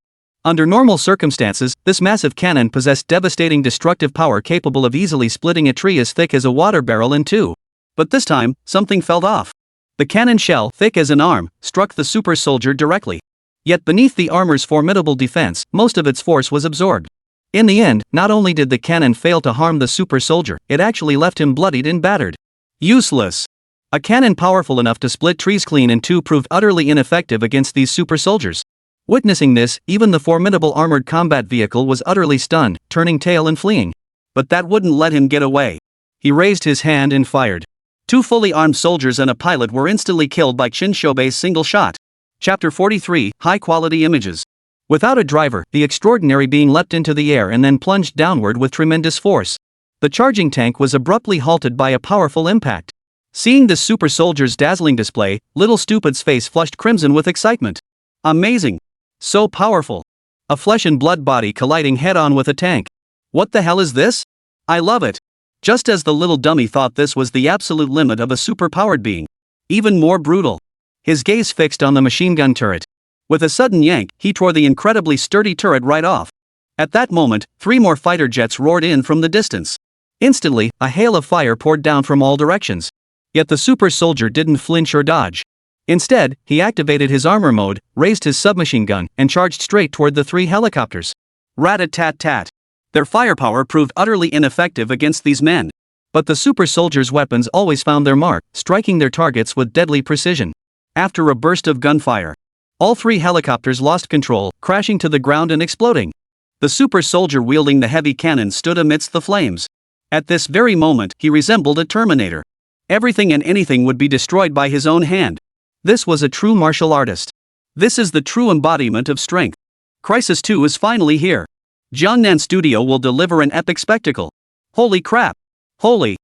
Under normal circumstances, this massive cannon possessed devastating destructive power capable of easily splitting a tree as thick as a water barrel in two. But this time, something fell off. The cannon shell, thick as an arm, struck the super soldier directly. Yet beneath the armor's formidable defense, most of its force was absorbed. In the end, not only did the cannon fail to harm the super soldier, it actually left him bloodied and battered. Useless. A cannon powerful enough to split trees clean in two proved utterly ineffective against these super soldiers. Witnessing this, even the formidable armored combat vehicle was utterly stunned, turning tail and fleeing. But that wouldn't let him get away. He raised his hand and fired. 2 fully armed soldiers and a pilot were instantly killed by Shinshobei's single shot. Chapter 43, High-Quality Images. Without a driver, the extraordinary being leapt into the air and then plunged downward with tremendous force. The charging tank was abruptly halted by a powerful impact. Seeing this super soldier's dazzling display, Little Stupid's face flushed crimson with excitement. Amazing! So powerful! A flesh and blood body colliding head-on with a tank. What the hell is this? I love it! Just as the little dummy thought this was the absolute limit of a super-powered being. Even more brutal. His gaze fixed on the machine gun turret. With a sudden yank, he tore the incredibly sturdy turret right off. At that moment, 3 more fighter jets roared in from the distance. Instantly, a hail of fire poured down from all directions. Yet the super soldier didn't flinch or dodge. Instead, he activated his armor mode, raised his submachine gun, and charged straight toward the 3 helicopters. Rat-a-tat-tat. Their firepower proved utterly ineffective against these men. But the super soldier's weapons always found their mark, striking their targets with deadly precision. After a burst of gunfire, all 3 helicopters lost control, crashing to the ground and exploding. The super soldier wielding the heavy cannon stood amidst the flames. At this very moment, he resembled a Terminator. Everything and anything would be destroyed by his own hand. This was a true martial artist. This is the true embodiment of strength. Crisis 2 is finally here. Jiangnan Studio will deliver an epic spectacle. Holy crap! Holy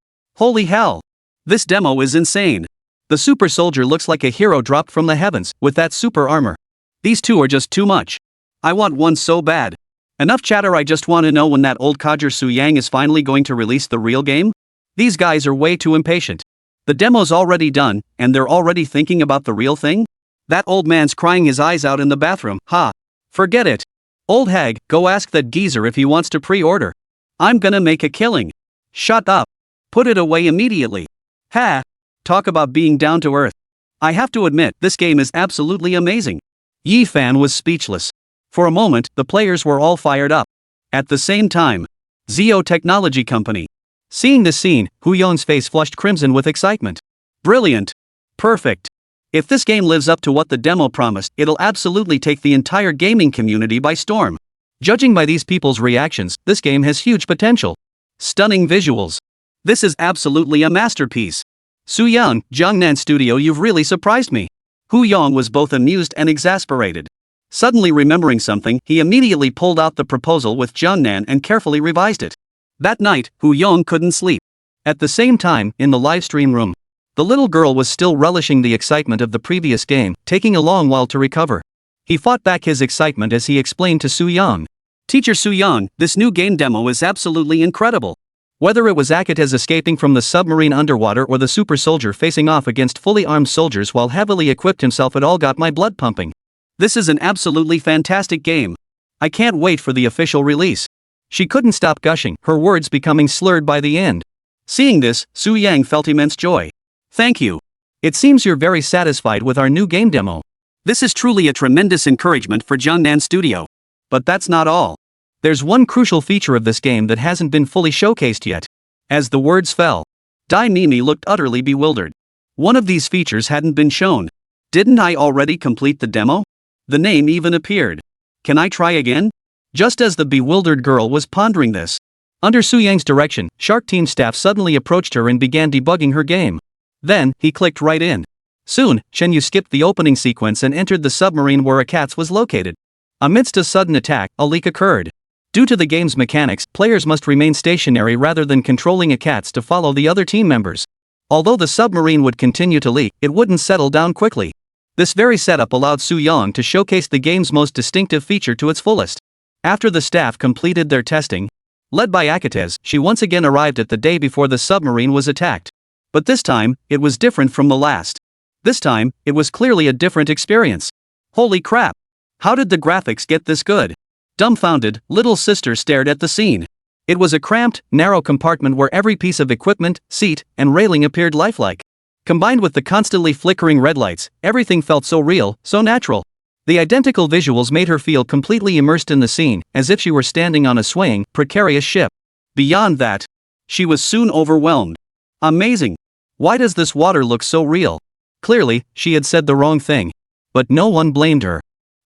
hell! This demo is insane. The super soldier looks like a hero dropped from the heavens, with that super armor. These 2 are just too much. I want one so bad. Enough chatter, I just want to know when that old codger Su Yang is finally going to release the real game? These guys are way too impatient. The demo's already done, and they're already thinking about the real thing? That old man's crying his eyes out in the bathroom, ha! Forget it. Old hag, go ask that geezer if he wants to pre-order. I'm gonna make a killing. Shut up. Put it away immediately. Ha! Talk about being down to earth. I have to admit, this game is absolutely amazing. Yefei was speechless. For a moment, the players were all fired up. At the same time, Zio Technology Company. Seeing this scene, Hu Yong's face flushed crimson with excitement. Brilliant. Perfect. If this game lives up to what the demo promised, it'll absolutely take the entire gaming community by storm. Judging by these people's reactions, this game has huge potential. Stunning visuals. This is absolutely a masterpiece. Su-yang, Jiangnan Studio, you've really surprised me. Hu Yong was both amused and exasperated. Suddenly remembering something, he immediately pulled out the proposal with Jiangnan and carefully revised it. That night, Hu Yong couldn't sleep. At the same time, in the livestream room, the little girl was still relishing the excitement of the previous game, taking a long while to recover. He fought back his excitement as he explained to Su-yang. Teacher Su-yang, this new game demo is absolutely incredible. Whether it was Akates escaping from the submarine underwater or the super soldier facing off against fully armed soldiers while heavily equipped himself, it all got my blood pumping. This is an absolutely fantastic game. I can't wait for the official release. She couldn't stop gushing, her words becoming slurred by the end. Seeing this, Su-yang felt immense joy. Thank you. It seems you're very satisfied with our new game demo. This is truly a tremendous encouragement for Jiangnan Studio. But that's not all. There's one crucial feature of this game that hasn't been fully showcased yet. As the words fell, Dai Mimi looked utterly bewildered. One of these features hadn't been shown. Didn't I already complete the demo? The name even appeared. Can I try again? Just as the bewildered girl was pondering this, under Su-yang's direction, Shark Team staff suddenly approached her and began debugging her game. Then, he clicked right in. Soon, Shenyu skipped the opening sequence and entered the submarine where Akates was located. Amidst a sudden attack, a leak occurred. Due to the game's mechanics, players must remain stationary rather than controlling Akates to follow the other team members. Although the submarine would continue to leak, it wouldn't settle down quickly. This very setup allowed Su-yang to showcase the game's most distinctive feature to its fullest. After the staff completed their testing, led by Akates, she once again arrived at the day before the submarine was attacked. But this time, it was different from the last. This time, it was clearly a different experience. Holy crap! How did the graphics get this good? Dumbfounded, little sister stared at the scene. It was a cramped, narrow compartment where every piece of equipment, seat, and railing appeared lifelike. Combined with the constantly flickering red lights, everything felt so real, so natural. The identical visuals made her feel completely immersed in the scene, as if she were standing on a swaying, precarious ship. Beyond that, she was soon overwhelmed. Amazing! Why does this water look so real? Clearly, she had said the wrong thing. But no one blamed her.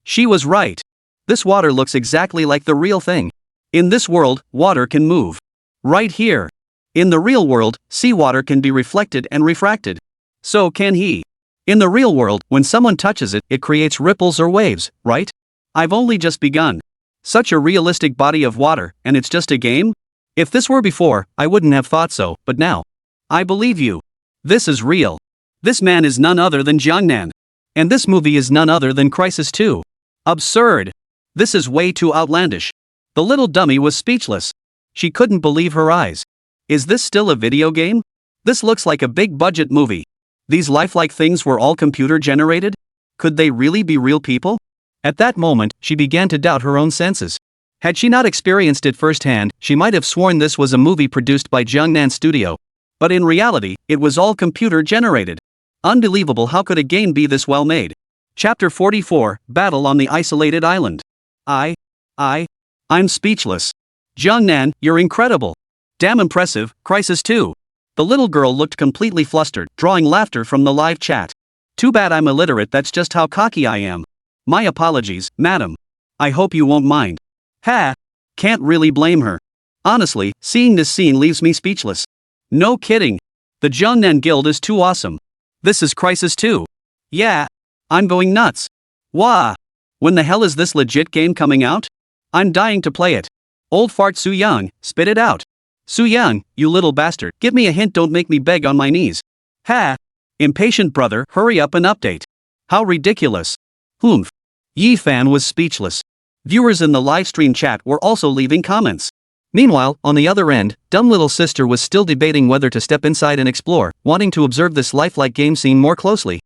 She was right. This water looks exactly like the real thing. In this world, water can move. Right here. In the real world, seawater can be reflected and refracted. So can he. In the real world, when someone touches it, it creates ripples or waves, right? I've only just begun. Such a realistic body of water, and it's just a game? If this were before, I wouldn't have thought so, but now. I believe you. This is real. This man is none other than Jiangnan. And this movie is none other than Crisis 2. Absurd. This is way too outlandish. The little dummy was speechless. She couldn't believe her eyes. Is this still a video game? This looks like a big budget movie. These lifelike things were all computer generated? Could they really be real people? At that moment, she began to doubt her own senses. Had she not experienced it firsthand, she might have sworn this was a movie produced by Jiangnan Studio. But in reality, it was all computer generated. Unbelievable, how could a game be this well made? Chapter 44, Battle on the Isolated Island. I'm speechless. Jiangnan, you're incredible. Damn impressive, Crisis 2. The little girl looked completely flustered, drawing laughter from the live chat. Too bad I'm illiterate, that's just how cocky I am. My apologies, madam. I hope you won't mind. Ha! Can't really blame her. Honestly, seeing this scene leaves me speechless. No kidding. The Jiangnan Guild is too awesome. This is Crisis 2. Yeah. I'm going nuts. Wah! When the hell is this legit game coming out? I'm dying to play it. Old fart Su-yang, spit it out. Su-yang, you little bastard, give me a hint, don't make me beg on my knees. Ha! Impatient brother, hurry up and update. How ridiculous. Humph. Yefei was speechless. Viewers in the livestream chat were also leaving comments. Meanwhile, on the other end, dumb little sister was still debating whether to step inside and explore, wanting to observe this lifelike game scene more closely.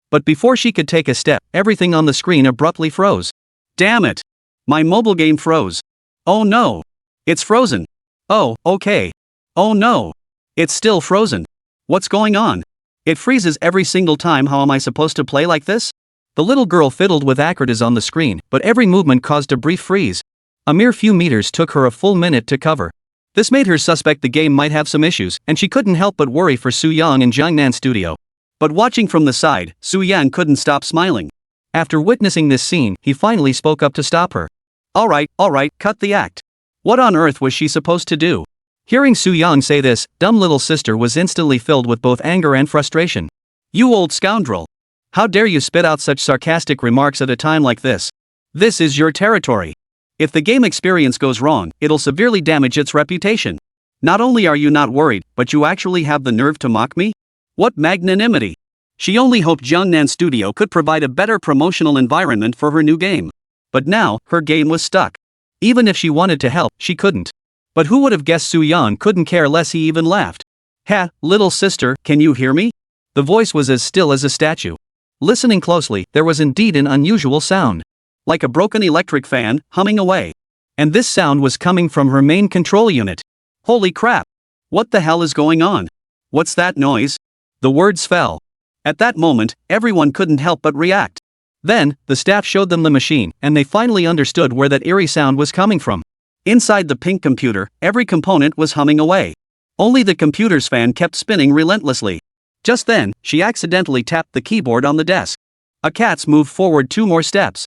But before she could take a step, everything on the screen abruptly froze. Damn it! My mobile game froze. Oh no! It's frozen. Oh, okay. Oh no! It's still frozen. What's going on? It freezes every single time, how am I supposed to play like this? The little girl fiddled with acronyms on the screen, but every movement caused a brief freeze. A mere few meters took her a full minute to cover. This made her suspect the game might have some issues, and she couldn't help but worry for Su Yang and Jiangnan Studio. But watching from the side, Su Yang couldn't stop smiling. After witnessing this scene, he finally spoke up to stop her. Alright, cut the act. What on earth was she supposed to do? Hearing Su Yang say this, dumb little sister was instantly filled with both anger and frustration. You old scoundrel. How dare you spit out such sarcastic remarks at a time like this? This is your territory. If the game experience goes wrong, it'll severely damage its reputation. Not only are you not worried, but you actually have the nerve to mock me? What magnanimity! She only hoped Jiangnan Studio could provide a better promotional environment for her new game. But now, her game was stuck. Even if she wanted to help, she couldn't. But who would have guessed Su Yang couldn't care less? He even laughed. Ha, little sister, can you hear me? The voice was as still as a statue. Listening closely, there was indeed an unusual sound. Like a broken electric fan, humming away. And this sound was coming from her main control unit. Holy crap! What the hell is going on? What's that noise? The words fell. At that moment, everyone couldn't help but react. Then, the staff showed them the machine, and they finally understood where that eerie sound was coming from. Inside the pink computer, every component was humming away. Only the computer's fan kept spinning relentlessly. Just then, she accidentally tapped the keyboard on the desk. A cat's moved forward 2 more steps.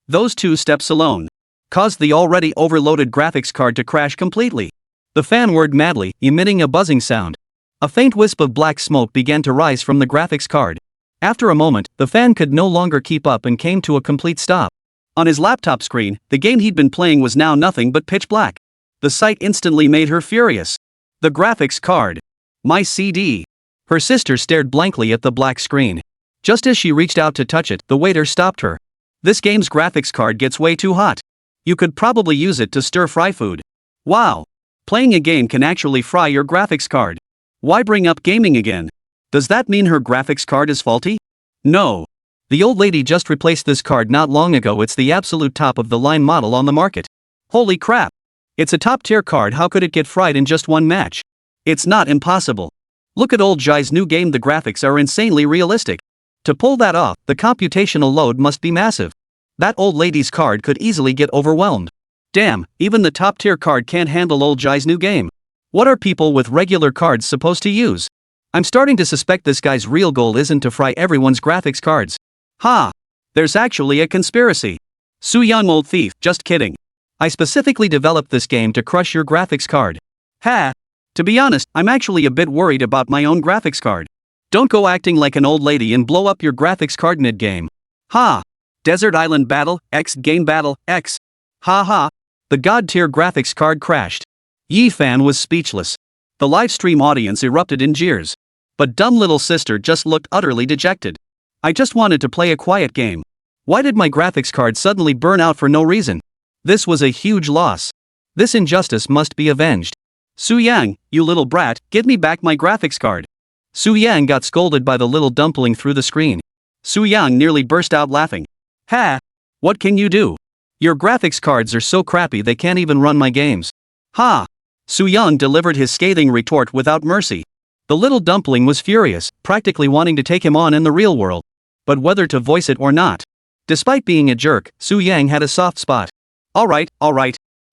Those 2 steps alone caused the already overloaded graphics card to crash completely. The fan whirred madly, emitting a buzzing sound. A faint wisp of black smoke began to rise from the graphics card. After a moment, the fan could no longer keep up and came to a complete stop. On his laptop screen, the game he'd been playing was now nothing but pitch black. The sight instantly made her furious. The graphics card. My CD. Her sister stared blankly at the black screen. Just as she reached out to touch it, the waiter stopped her. This game's graphics card gets way too hot. You could probably use it to stir-fry food. Wow. Playing a game can actually fry your graphics card. Why bring up gaming again? Does that mean her graphics card is faulty? No. The old lady just replaced this card not long ago. It's the absolute top of the line model on the market. Holy crap. It's a top-tier card. How could it get fried in just one match? It's not impossible. Look at old Jai's new game. The graphics are insanely realistic. To pull that off, the computational load must be massive. That old lady's card could easily get overwhelmed. Damn, even the top-tier card can't handle old Jai's new game. What are people with regular cards supposed to use? I'm starting to suspect this guy's real goal isn't to fry everyone's graphics cards. Ha! There's actually a conspiracy. Su Yang, old thief, just kidding. I specifically developed this game to crush your graphics card. Ha! To be honest, I'm actually a bit worried about my own graphics card. Don't go acting like an old lady and blow up your graphics card mid-game. Ha! Desert Island Battle, X Game Battle, X. Ha ha! The god-tier graphics card crashed. Yefei was speechless. The live stream audience erupted in jeers. But dumb little sister just looked utterly dejected. I just wanted to play a quiet game. Why did my graphics card suddenly burn out for no reason? This was a huge loss. This injustice must be avenged. Su Yang, you little brat, give me back my graphics card. Su Yang got scolded by the little dumpling through the screen. Su Yang nearly burst out laughing. Ha! What can you do? Your graphics cards are so crappy they can't even run my games. Ha! Su Yang delivered his scathing retort without mercy. The little dumpling was furious, practically wanting to take him on in the real world. But whether to voice it or not. Despite being a jerk, Su Yang had a soft spot. Alright.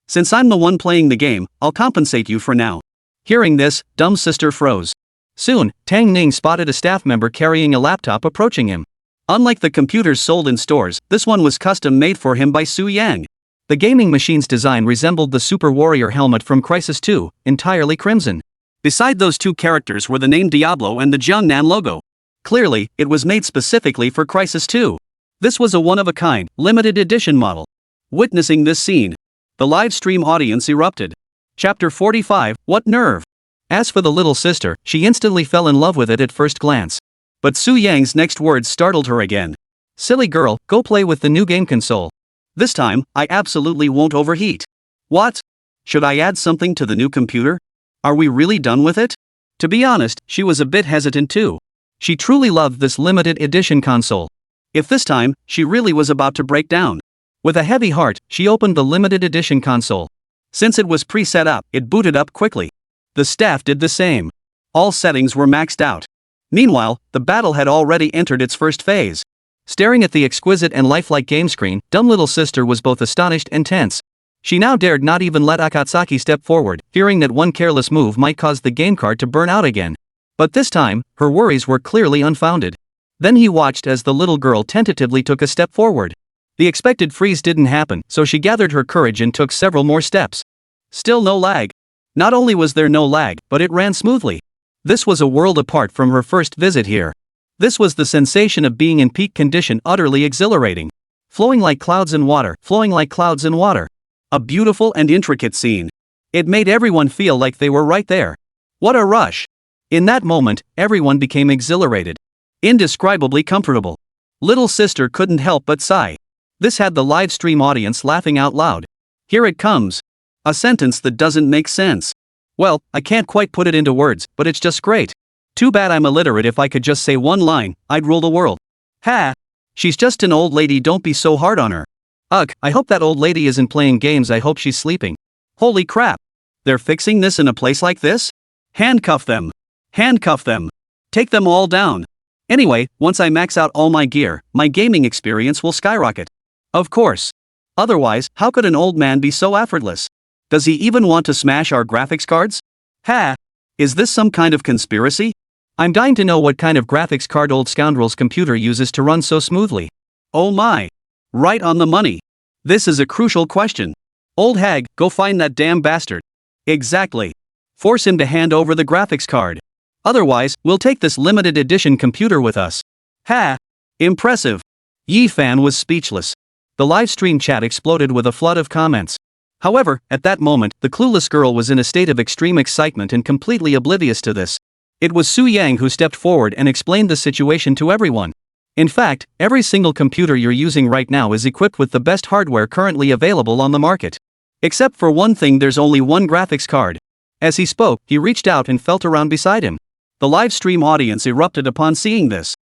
Since I'm the one playing the game, I'll compensate you for now. Hearing this, dumb sister froze. Soon, Tang Ning spotted a staff member carrying a laptop approaching him. Unlike the computers sold in stores, this one was custom made for him by Su Yang. The gaming machine's design resembled the Super Warrior helmet from Crisis 2, entirely crimson. Beside those 2 characters were the name Diablo and the Jiangnan logo. Clearly, it was made specifically for Crisis 2. This was a one-of-a-kind, limited edition model. Witnessing this scene, the live stream audience erupted. Chapter 45, What Nerve? As for the little sister, she instantly fell in love with it at first glance. But Su Yang's next words startled her again. Silly girl, go play with the new game console. This time, I absolutely won't overheat. What? Should I add something to the new computer? Are we really done with it? To be honest, she was a bit hesitant too. She truly loved this limited edition console. If this time, she really was about to break down. With a heavy heart, she opened the limited edition console. Since it was pre-set up, it booted up quickly. The staff did the same. All settings were maxed out. Meanwhile, the battle had already entered its first phase. Staring at the exquisite and lifelike game screen, dumb little sister was both astonished and tense. She now dared not even let Akatsuki step forward, fearing that one careless move might cause the game card to burn out again. But this time, her worries were clearly unfounded. Then he watched as the little girl tentatively took a step forward. The expected freeze didn't happen, so she gathered her courage and took several more steps. Still no lag. Not only was there no lag, but it ran smoothly. This was a world apart from her first visit here. This was the sensation of being in peak condition, utterly exhilarating. Flowing like clouds in water, flowing like clouds in water. A beautiful and intricate scene. It made everyone feel like they were right there. What a rush! In that moment, everyone became exhilarated. Indescribably comfortable. Little sister couldn't help but sigh. This had the live stream audience laughing out loud. Here it comes. A sentence that doesn't make sense. Well, I can't quite put it into words, but it's just great. Too bad I'm illiterate. If I could just say one line, I'd rule the world. Ha! She's just an old lady, don't be so hard on her. Ugh, I hope that old lady isn't playing games, I hope she's sleeping. Holy crap! They're fixing this in a place like this? Handcuff them. Handcuff them. Take them all down. Anyway, once I max out all my gear, my gaming experience will skyrocket. Of course. Otherwise, how could an old man be so effortless? Does he even want to smash our graphics cards? Ha! Is this some kind of conspiracy? I'm dying to know what kind of graphics card old scoundrel's computer uses to run so smoothly. Oh my! Right on the money. This is a crucial question. Old hag, go find that damn bastard. Exactly. Force him to hand over the graphics card. Otherwise, we'll take this limited edition computer with us. Ha! Impressive. Yefei was speechless. The live stream chat exploded with a flood of comments. However, at that moment, the clueless girl was in a state of extreme excitement and completely oblivious to this. It was Su Yang who stepped forward and explained the situation to everyone. In fact, every single computer you're using right now is equipped with the best hardware currently available on the market. Except for one thing, there's only one graphics card. As he spoke, he reached out and felt around beside him. The live stream audience erupted upon seeing this.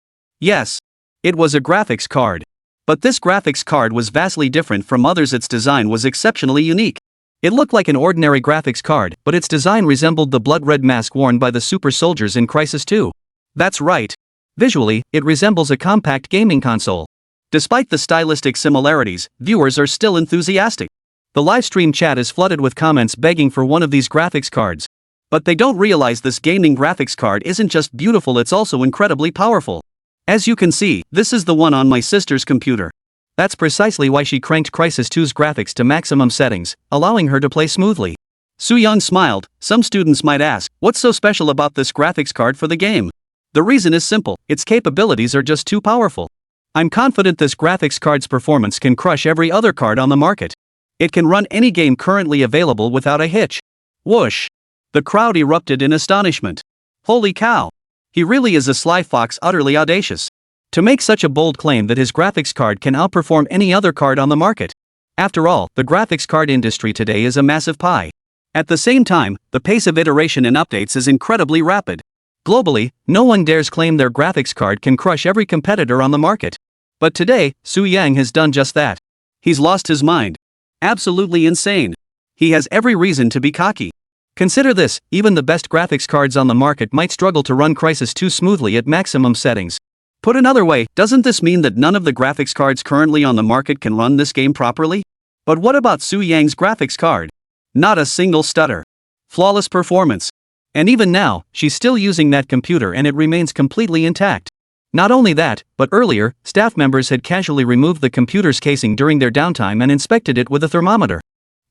Yes. It was a graphics card. But this graphics card was vastly different from others. Its design was exceptionally unique. It looked like an ordinary graphics card, but its design resembled the blood-red mask worn by the super soldiers in Crisis 2. That's right. Visually, it resembles a compact gaming console. Despite the stylistic similarities, viewers are still enthusiastic. The livestream chat is flooded with comments begging for one of these graphics cards. But they don't realize this gaming graphics card isn't just beautiful, it's also incredibly powerful. As you can see, this is the one on my sister's computer. That's precisely why she cranked Crisis 2's graphics to maximum settings, allowing her to play smoothly. Su Yang smiled. Some students might ask, what's so special about this graphics card for the game? The reason is simple, its capabilities are just too powerful. I'm confident this graphics card's performance can crush every other card on the market. It can run any game currently available without a hitch. Whoosh! The crowd erupted in astonishment. Holy cow! He really is a sly fox, utterly audacious. To make such a bold claim that his graphics card can outperform any other card on the market. After all, the graphics card industry today is a massive pie. At the same time, the pace of iteration and updates is incredibly rapid. Globally, no one dares claim their graphics card can crush every competitor on the market. But today, Su Yang has done just that. He's lost his mind. Absolutely insane. He has every reason to be cocky. Consider this, even the best graphics cards on the market might struggle to run Crisis 2 smoothly at maximum settings. Put another way, doesn't this mean that none of the graphics cards currently on the market can run this game properly? But what about Su Yang's graphics card? Not a single stutter. Flawless performance. And even now, she's still using that computer and it remains completely intact. Not only that, but earlier, staff members had casually removed the computer's casing during their downtime and inspected it with a thermometer.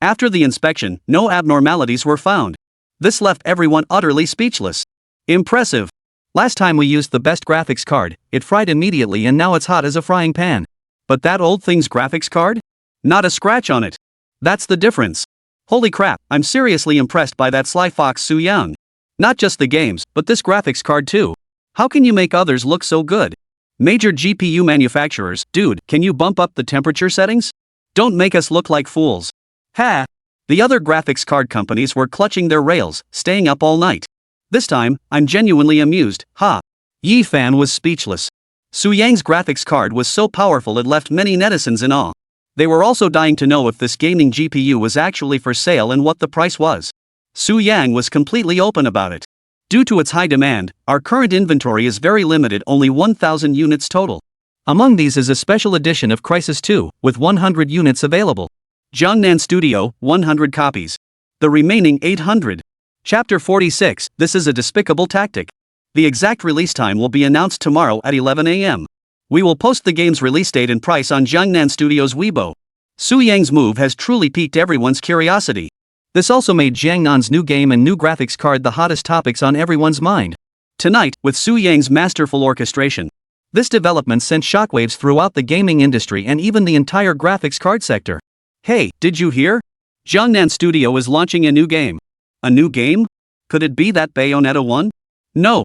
After the inspection, no abnormalities were found. This left everyone utterly speechless. Impressive. Last time we used the best graphics card, it fried immediately and now it's hot as a frying pan. But that old thing's graphics card? Not a scratch on it. That's the difference. Holy crap, I'm seriously impressed by that sly fox Su Yang. Not just the games, but this graphics card too. How can you make others look so good? Major GPU manufacturers, dude, can you bump up the temperature settings? Don't make us look like fools. Ha! The other graphics card companies were clutching their rails, staying up all night. This time, I'm genuinely amused, ha! Yefei was speechless. Su Yang's graphics card was so powerful it left many netizens in awe. They were also dying to know if this gaming GPU was actually for sale and what the price was. Su Yang was completely open about it. Due to its high demand, our current inventory is very limited, only 1,000 units total. Among these is a special edition of Crisis 2, with 100 units available. Jiangnan Studio, 100 copies. The remaining 800. Chapter 46, this is a despicable tactic. The exact release time will be announced tomorrow at 11 a.m. We will post the game's release date and price on Jiangnan Studios Weibo. Su Yang's move has truly piqued everyone's curiosity. This also made Jiangnan's new game and new graphics card the hottest topics on everyone's mind. Tonight, with Su Yang's masterful orchestration, this development sent shockwaves throughout the gaming industry and even the entire graphics card sector. Hey, did you hear? Jiangnan Studio is launching a new game. A new game? Could it be that Bayonetta 1? No.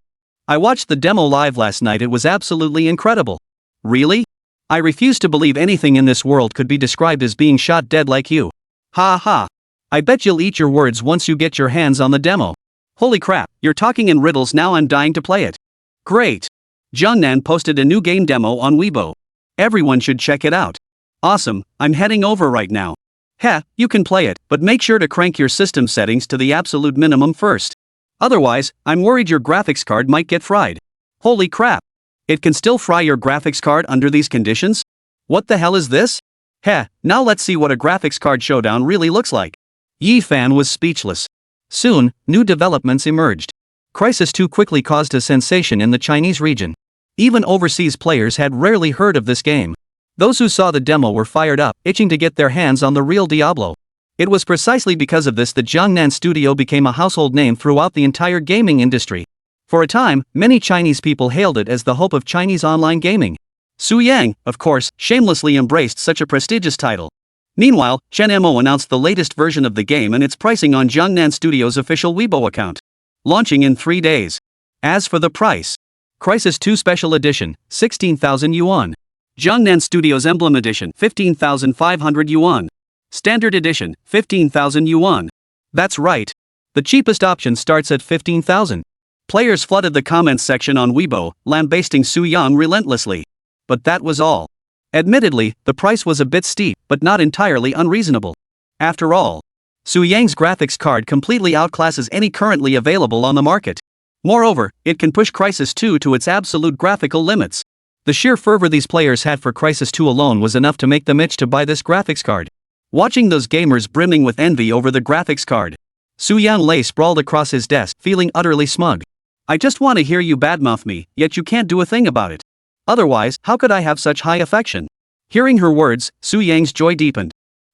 I watched the demo live last night. It was absolutely incredible. Really? I refuse to believe anything in this world could be described as being shot dead like you. Ha ha. I bet you'll eat your words once you get your hands on the demo. Holy crap, you're talking in riddles now. I'm dying to play it. Great. Jiangnan posted a new game demo on Weibo. Everyone should check it out. Awesome, I'm heading over right now. Heh, you can play it, but make sure to crank your system settings to the absolute minimum first. Otherwise, I'm worried your graphics card might get fried. Holy crap. It can still fry your graphics card under these conditions? What the hell is this? Heh, now let's see what a graphics card showdown really looks like. Yefei was speechless. Soon, new developments emerged. Crisis 2 quickly caused a sensation in the Chinese region. Even overseas players had rarely heard of this game. Those who saw the demo were fired up, itching to get their hands on the real Diablo. It was precisely because of this that Jiangnan Studio became a household name throughout the entire gaming industry. For a time, many Chinese people hailed it as the hope of Chinese online gaming. Su Yang, of course, shamelessly embraced such a prestigious title. Meanwhile, Chen Mo announced the latest version of the game and its pricing on Jiangnan Studio's official Weibo account. Launching in 3 days. As for the price, Crisis 2 Special Edition, 16,000 yuan. Jiangnan Studios Emblem Edition, 15,500 yuan. Standard Edition, 15,000 yuan. That's right. The cheapest option starts at 15,000. Players flooded the comments section on Weibo, lambasting Su Yang relentlessly. But that was all. Admittedly, the price was a bit steep, but not entirely unreasonable. After all, Su Yang's graphics card completely outclasses any currently available on the market. Moreover, it can push Crisis 2 to its absolute graphical limits. The sheer fervor these players had for Crisis 2 alone was enough to make them itch to buy this graphics card. Watching those gamers brimming with envy over the graphics card, Su Yang lay sprawled across his desk, feeling utterly smug. I just want to hear you badmouth me, yet you can't do a thing about it. Otherwise, how could I have such high affection? Hearing her words, Su Yang's joy deepened.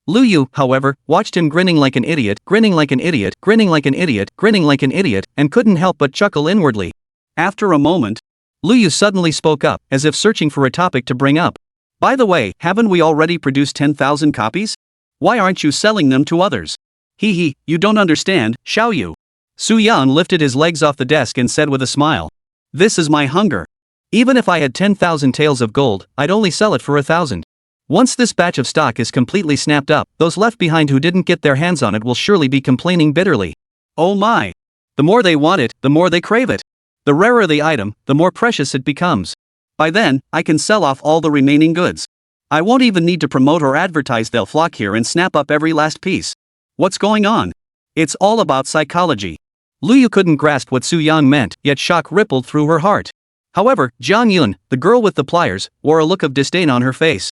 Lu Yu, however, watched him grinning like an idiot, grinning like an idiot, grinning like an idiot, grinning like an idiot, and couldn't help but chuckle inwardly. After a moment, Lu Yu suddenly spoke up, as if searching for a topic to bring up. By the way, haven't we already produced 10,000 copies? Why aren't you selling them to others? Hee, you don't understand, Xiao Yu. Su Yang lifted his legs off the desk and said with a smile. This is my hunger. Even if I had 10,000 taels of gold, I'd only sell it for 1,000. Once this batch of stock is completely snapped up, those left behind who didn't get their hands on it will surely be complaining bitterly. Oh my! The more they want it, the more they crave it. The rarer the item, the more precious it becomes. By then, I can sell off all the remaining goods. I won't even need to promote or advertise, they'll flock here and snap up every last piece. What's going on? It's all about psychology. Lu Yu couldn't grasp what Su Yang meant, yet shock rippled through her heart. However, Jiang Yun, the girl with the pliers, wore a look of disdain on her face.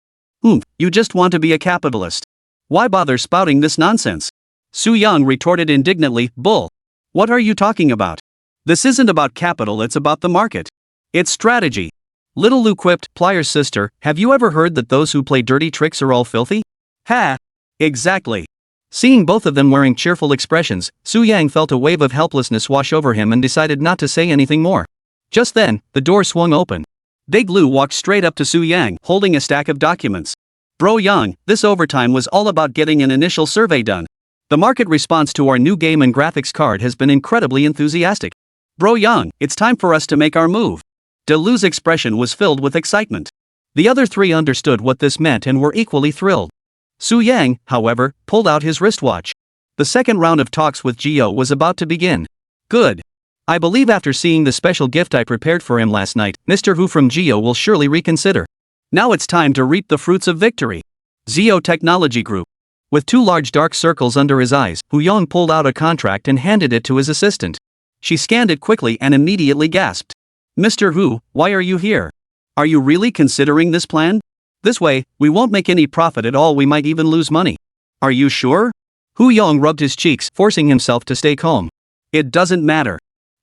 You just want to be a capitalist. Why bother spouting this nonsense? Su Yang retorted indignantly, bull. What are you talking about? This isn't about capital, it's about the market. It's strategy. Little Lu quipped, Pliers' sister, have you ever heard that those who play dirty tricks are all filthy? Ha! Exactly. Seeing both of them wearing cheerful expressions, Su Yang felt a wave of helplessness wash over him and decided not to say anything more. Just then, the door swung open. Big Lu walked straight up to Su Yang, holding a stack of documents. Bro Yang, this overtime was all about getting an initial survey done. The market response to our new game and graphics card has been incredibly enthusiastic. Bro Yang, it's time for us to make our move. De Lu's expression was filled with excitement. The other three understood what this meant and were equally thrilled. Su Yang, however, pulled out his wristwatch. The second round of talks with Gio was about to begin. Good. I believe after seeing the special gift I prepared for him last night, Mr. Hu from Gio will surely reconsider. Now it's time to reap the fruits of victory. Zio Technology Group. With two large dark circles under his eyes, Hu Yong pulled out a contract and handed it to his assistant. She scanned it quickly and immediately gasped. Mr. Hu, why are you here? Are you really considering this plan? This way, we won't make any profit at all, we might even lose money. Are you sure? Hu Yong rubbed his cheeks, forcing himself to stay calm. It doesn't matter.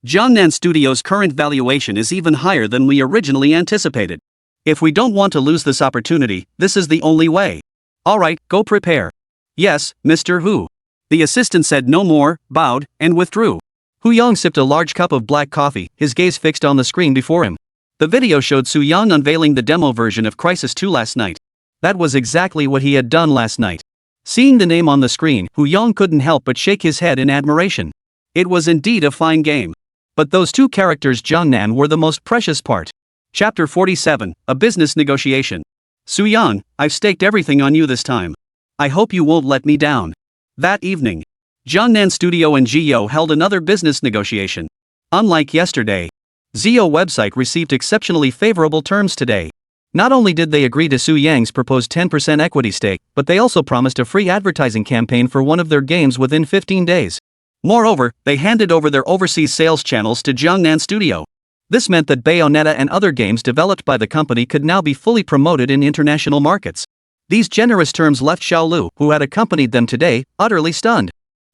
Jiangnan Studio's current valuation is even higher than we originally anticipated. If we don't want to lose this opportunity, this is the only way. Alright, go prepare. Yes, Mr. Hu. The assistant said no more, bowed, and withdrew. Hu Yong sipped a large cup of black coffee, his gaze fixed on the screen before him. The video showed Su Yang unveiling the demo version of Crisis 2 last night. That was exactly what he had done last night. Seeing the name on the screen, Hu Yong couldn't help but shake his head in admiration. It was indeed a fine game. But those two characters Jiangnan were the most precious part. Chapter 47, A Business Negotiation. Su Yang, I've staked everything on you this time. I hope you won't let me down. That evening, Jiangnan Studio and Zio held another business negotiation. Unlike yesterday, Zio website received exceptionally favorable terms today. Not only did they agree to Su Yang's proposed 10% equity stake, but they also promised a free advertising campaign for one of their games within 15 days. Moreover, they handed over their overseas sales channels to Jiangnan Studio. This meant that Bayonetta and other games developed by the company could now be fully promoted in international markets. These generous terms left Xiaolu, who had accompanied them today, utterly stunned.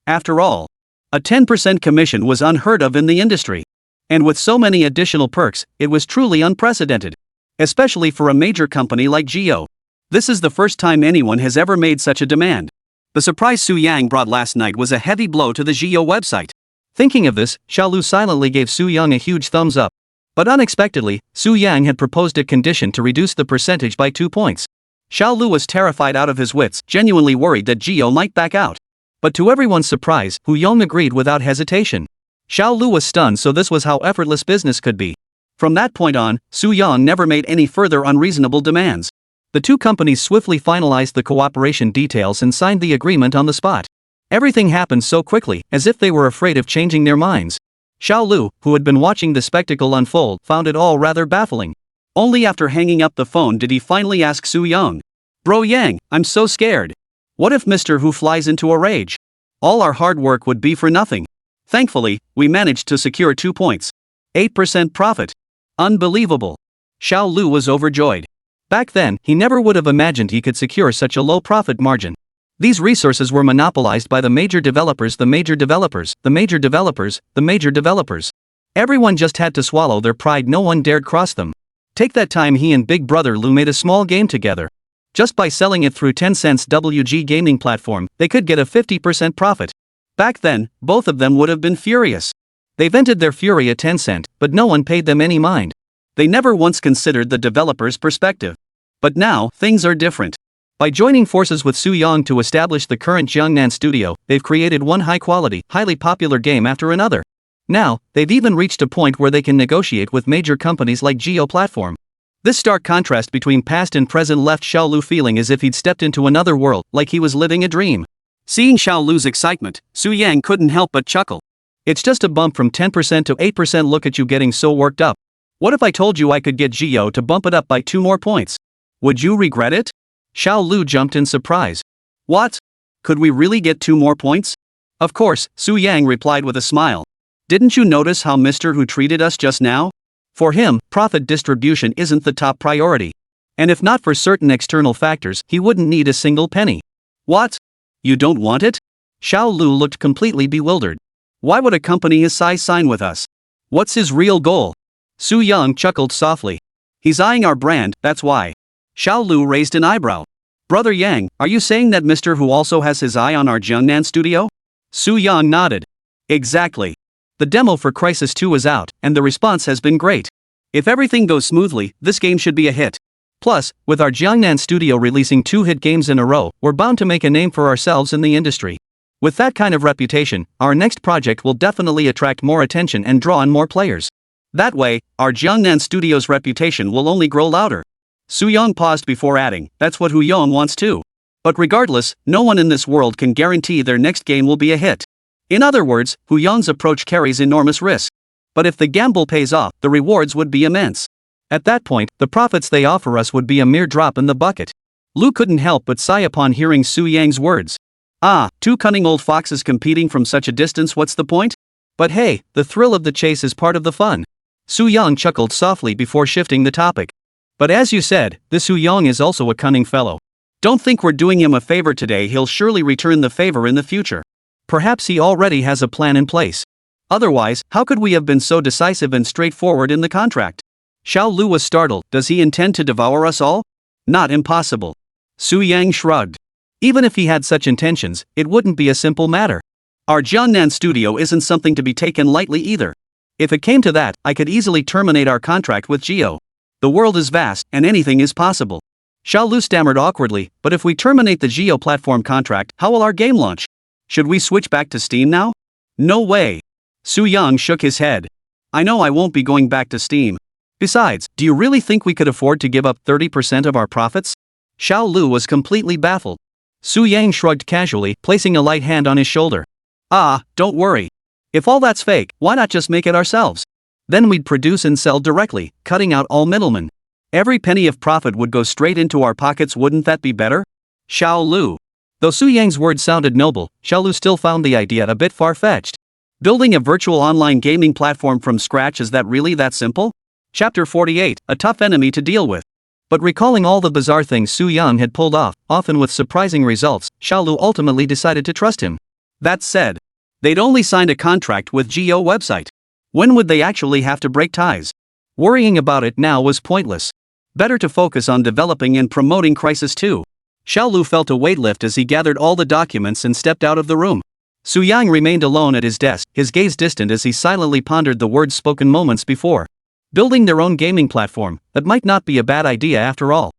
After all, a 10% commission was unheard of in the industry. And with so many additional perks, it was truly unprecedented. Especially for a major company like Zio. This is the first time anyone has ever made such a demand. The surprise Su Yang brought last night was a heavy blow to the Zio website. Thinking of this, Xiaolu silently gave Su Yang a huge thumbs up. But unexpectedly, Su Yang had proposed a condition to reduce the percentage by 2 points. Xiaolu was terrified out of his wits, genuinely worried that Zio might back out. But to everyone's surprise, Hu Yong agreed without hesitation. Xiaolu was stunned, so this was how effortless business could be. From that point on, Su Yang never made any further unreasonable demands. The two companies swiftly finalized the cooperation details and signed the agreement on the spot. Everything happened so quickly, as if they were afraid of changing their minds. Xiaolu, who had been watching the spectacle unfold, found it all rather baffling. Only after hanging up the phone did he finally ask Su Yang. Bro Yang, I'm so scared. What if Mr. Hu flies into a rage? All our hard work would be for nothing. Thankfully, we managed to secure 2 points. 8% profit. Unbelievable. Xiaolu was overjoyed. Back then, he never would have imagined he could secure such a low profit margin. These resources were monopolized by the major developers, the major developers, the major developers, the major developers. Everyone just had to swallow their pride, no one dared cross them. Take that time he and Big Brother Lu made a small game together. Just by selling it through Tencent's WG gaming platform, they could get a 50% profit. Back then, both of them would have been furious. They vented their fury at Tencent, but no one paid them any mind. They never once considered the developer's perspective. But now, things are different. By joining forces with Su Yang to establish the current Jiangnan Studio, they've created one high-quality, highly popular game after another. Now, they've even reached a point where they can negotiate with major companies like Geo Platform. This stark contrast between past and present left Xiaolu feeling as if he'd stepped into another world, like he was living a dream. Seeing Xiaolu's excitement, Su Yang couldn't help but chuckle. It's just a bump from 10% to 8%, look at you getting so worked up. What if I told you I could get Geo to bump it up by 2 more points? Would you regret it? Xiaolu jumped in surprise. What? Could we really get 2 more points? Of course, Su Yang replied with a smile. Didn't you notice how Mr. Hu treated us just now? For him, profit distribution isn't the top priority. And if not for certain external factors, he wouldn't need a single penny. What? You don't want it? Xiaolu looked completely bewildered. Why would a company his size sign with us? What's his real goal? Su Yang chuckled softly. He's eyeing our brand, that's why. Xiaolu raised an eyebrow. Brother Yang, are you saying that Mr. Hu also has his eye on our Jiangnan studio? Su Yang nodded. Exactly. The demo for Crisis 2 is out, and the response has been great. If everything goes smoothly, this game should be a hit. Plus, with our Jiangnan studio releasing 2 hit games in a row, we're bound to make a name for ourselves in the industry. With that kind of reputation, our next project will definitely attract more attention and draw on more players. That way, our Jiangnan studio's reputation will only grow louder. Su Yang paused before adding, that's what Hu Yong wants too. But regardless, no one in this world can guarantee their next game will be a hit. In other words, Hu Yong's approach carries enormous risk. But if the gamble pays off, the rewards would be immense. At that point, the profits they offer us would be a mere drop in the bucket. Lu couldn't help but sigh upon hearing Su Yang's words. Ah, 2 cunning old foxes competing from such a distance, what's the point? But hey, the thrill of the chase is part of the fun. Su Yang chuckled softly before shifting the topic. But as you said, this Hu Yong is also a cunning fellow. Don't think we're doing him a favor today, he'll surely return the favor in the future. Perhaps he already has a plan in place. Otherwise, how could we have been so decisive and straightforward in the contract? Xiao Lu was startled. Does he intend to devour us all? Not impossible. Su Yang shrugged. Even if he had such intentions, it wouldn't be a simple matter. Our Jiangnan studio isn't something to be taken lightly either. If it came to that, I could easily terminate our contract with Geo. The world is vast, and anything is possible. Xiao Lu stammered awkwardly, but if we terminate the Geo platform contract, how will our game launch? Should we switch back to Steam now? No way. Su Yang shook his head. I know I won't be going back to Steam. Besides, do you really think we could afford to give up 30% of our profits? Xiao Lu was completely baffled. Su Yang shrugged casually, placing a light hand on his shoulder. Don't worry. If all that's fake, why not just make it ourselves? Then we'd produce and sell directly, cutting out all middlemen. Every penny of profit would go straight into our pockets, wouldn't that be better? Xiao Lu. Though Su Yang's words sounded noble, Xiao Lu still found the idea a bit far-fetched. Building a virtual online gaming platform from scratch, is that really that simple? Chapter 48, a tough enemy to deal with. But recalling all the bizarre things Su Yang had pulled off, often with surprising results, Xiao Lu ultimately decided to trust him. That said, they'd only signed a contract with Geo website. When would they actually have to break ties? Worrying about it now was pointless. Better to focus on developing and promoting Crisis 2. Xiao Lu felt a weight lift as he gathered all the documents and stepped out of the room. Su Yang remained alone at his desk, his gaze distant as he silently pondered the words spoken moments before. Building their own gaming platform, that might not be a bad idea after all.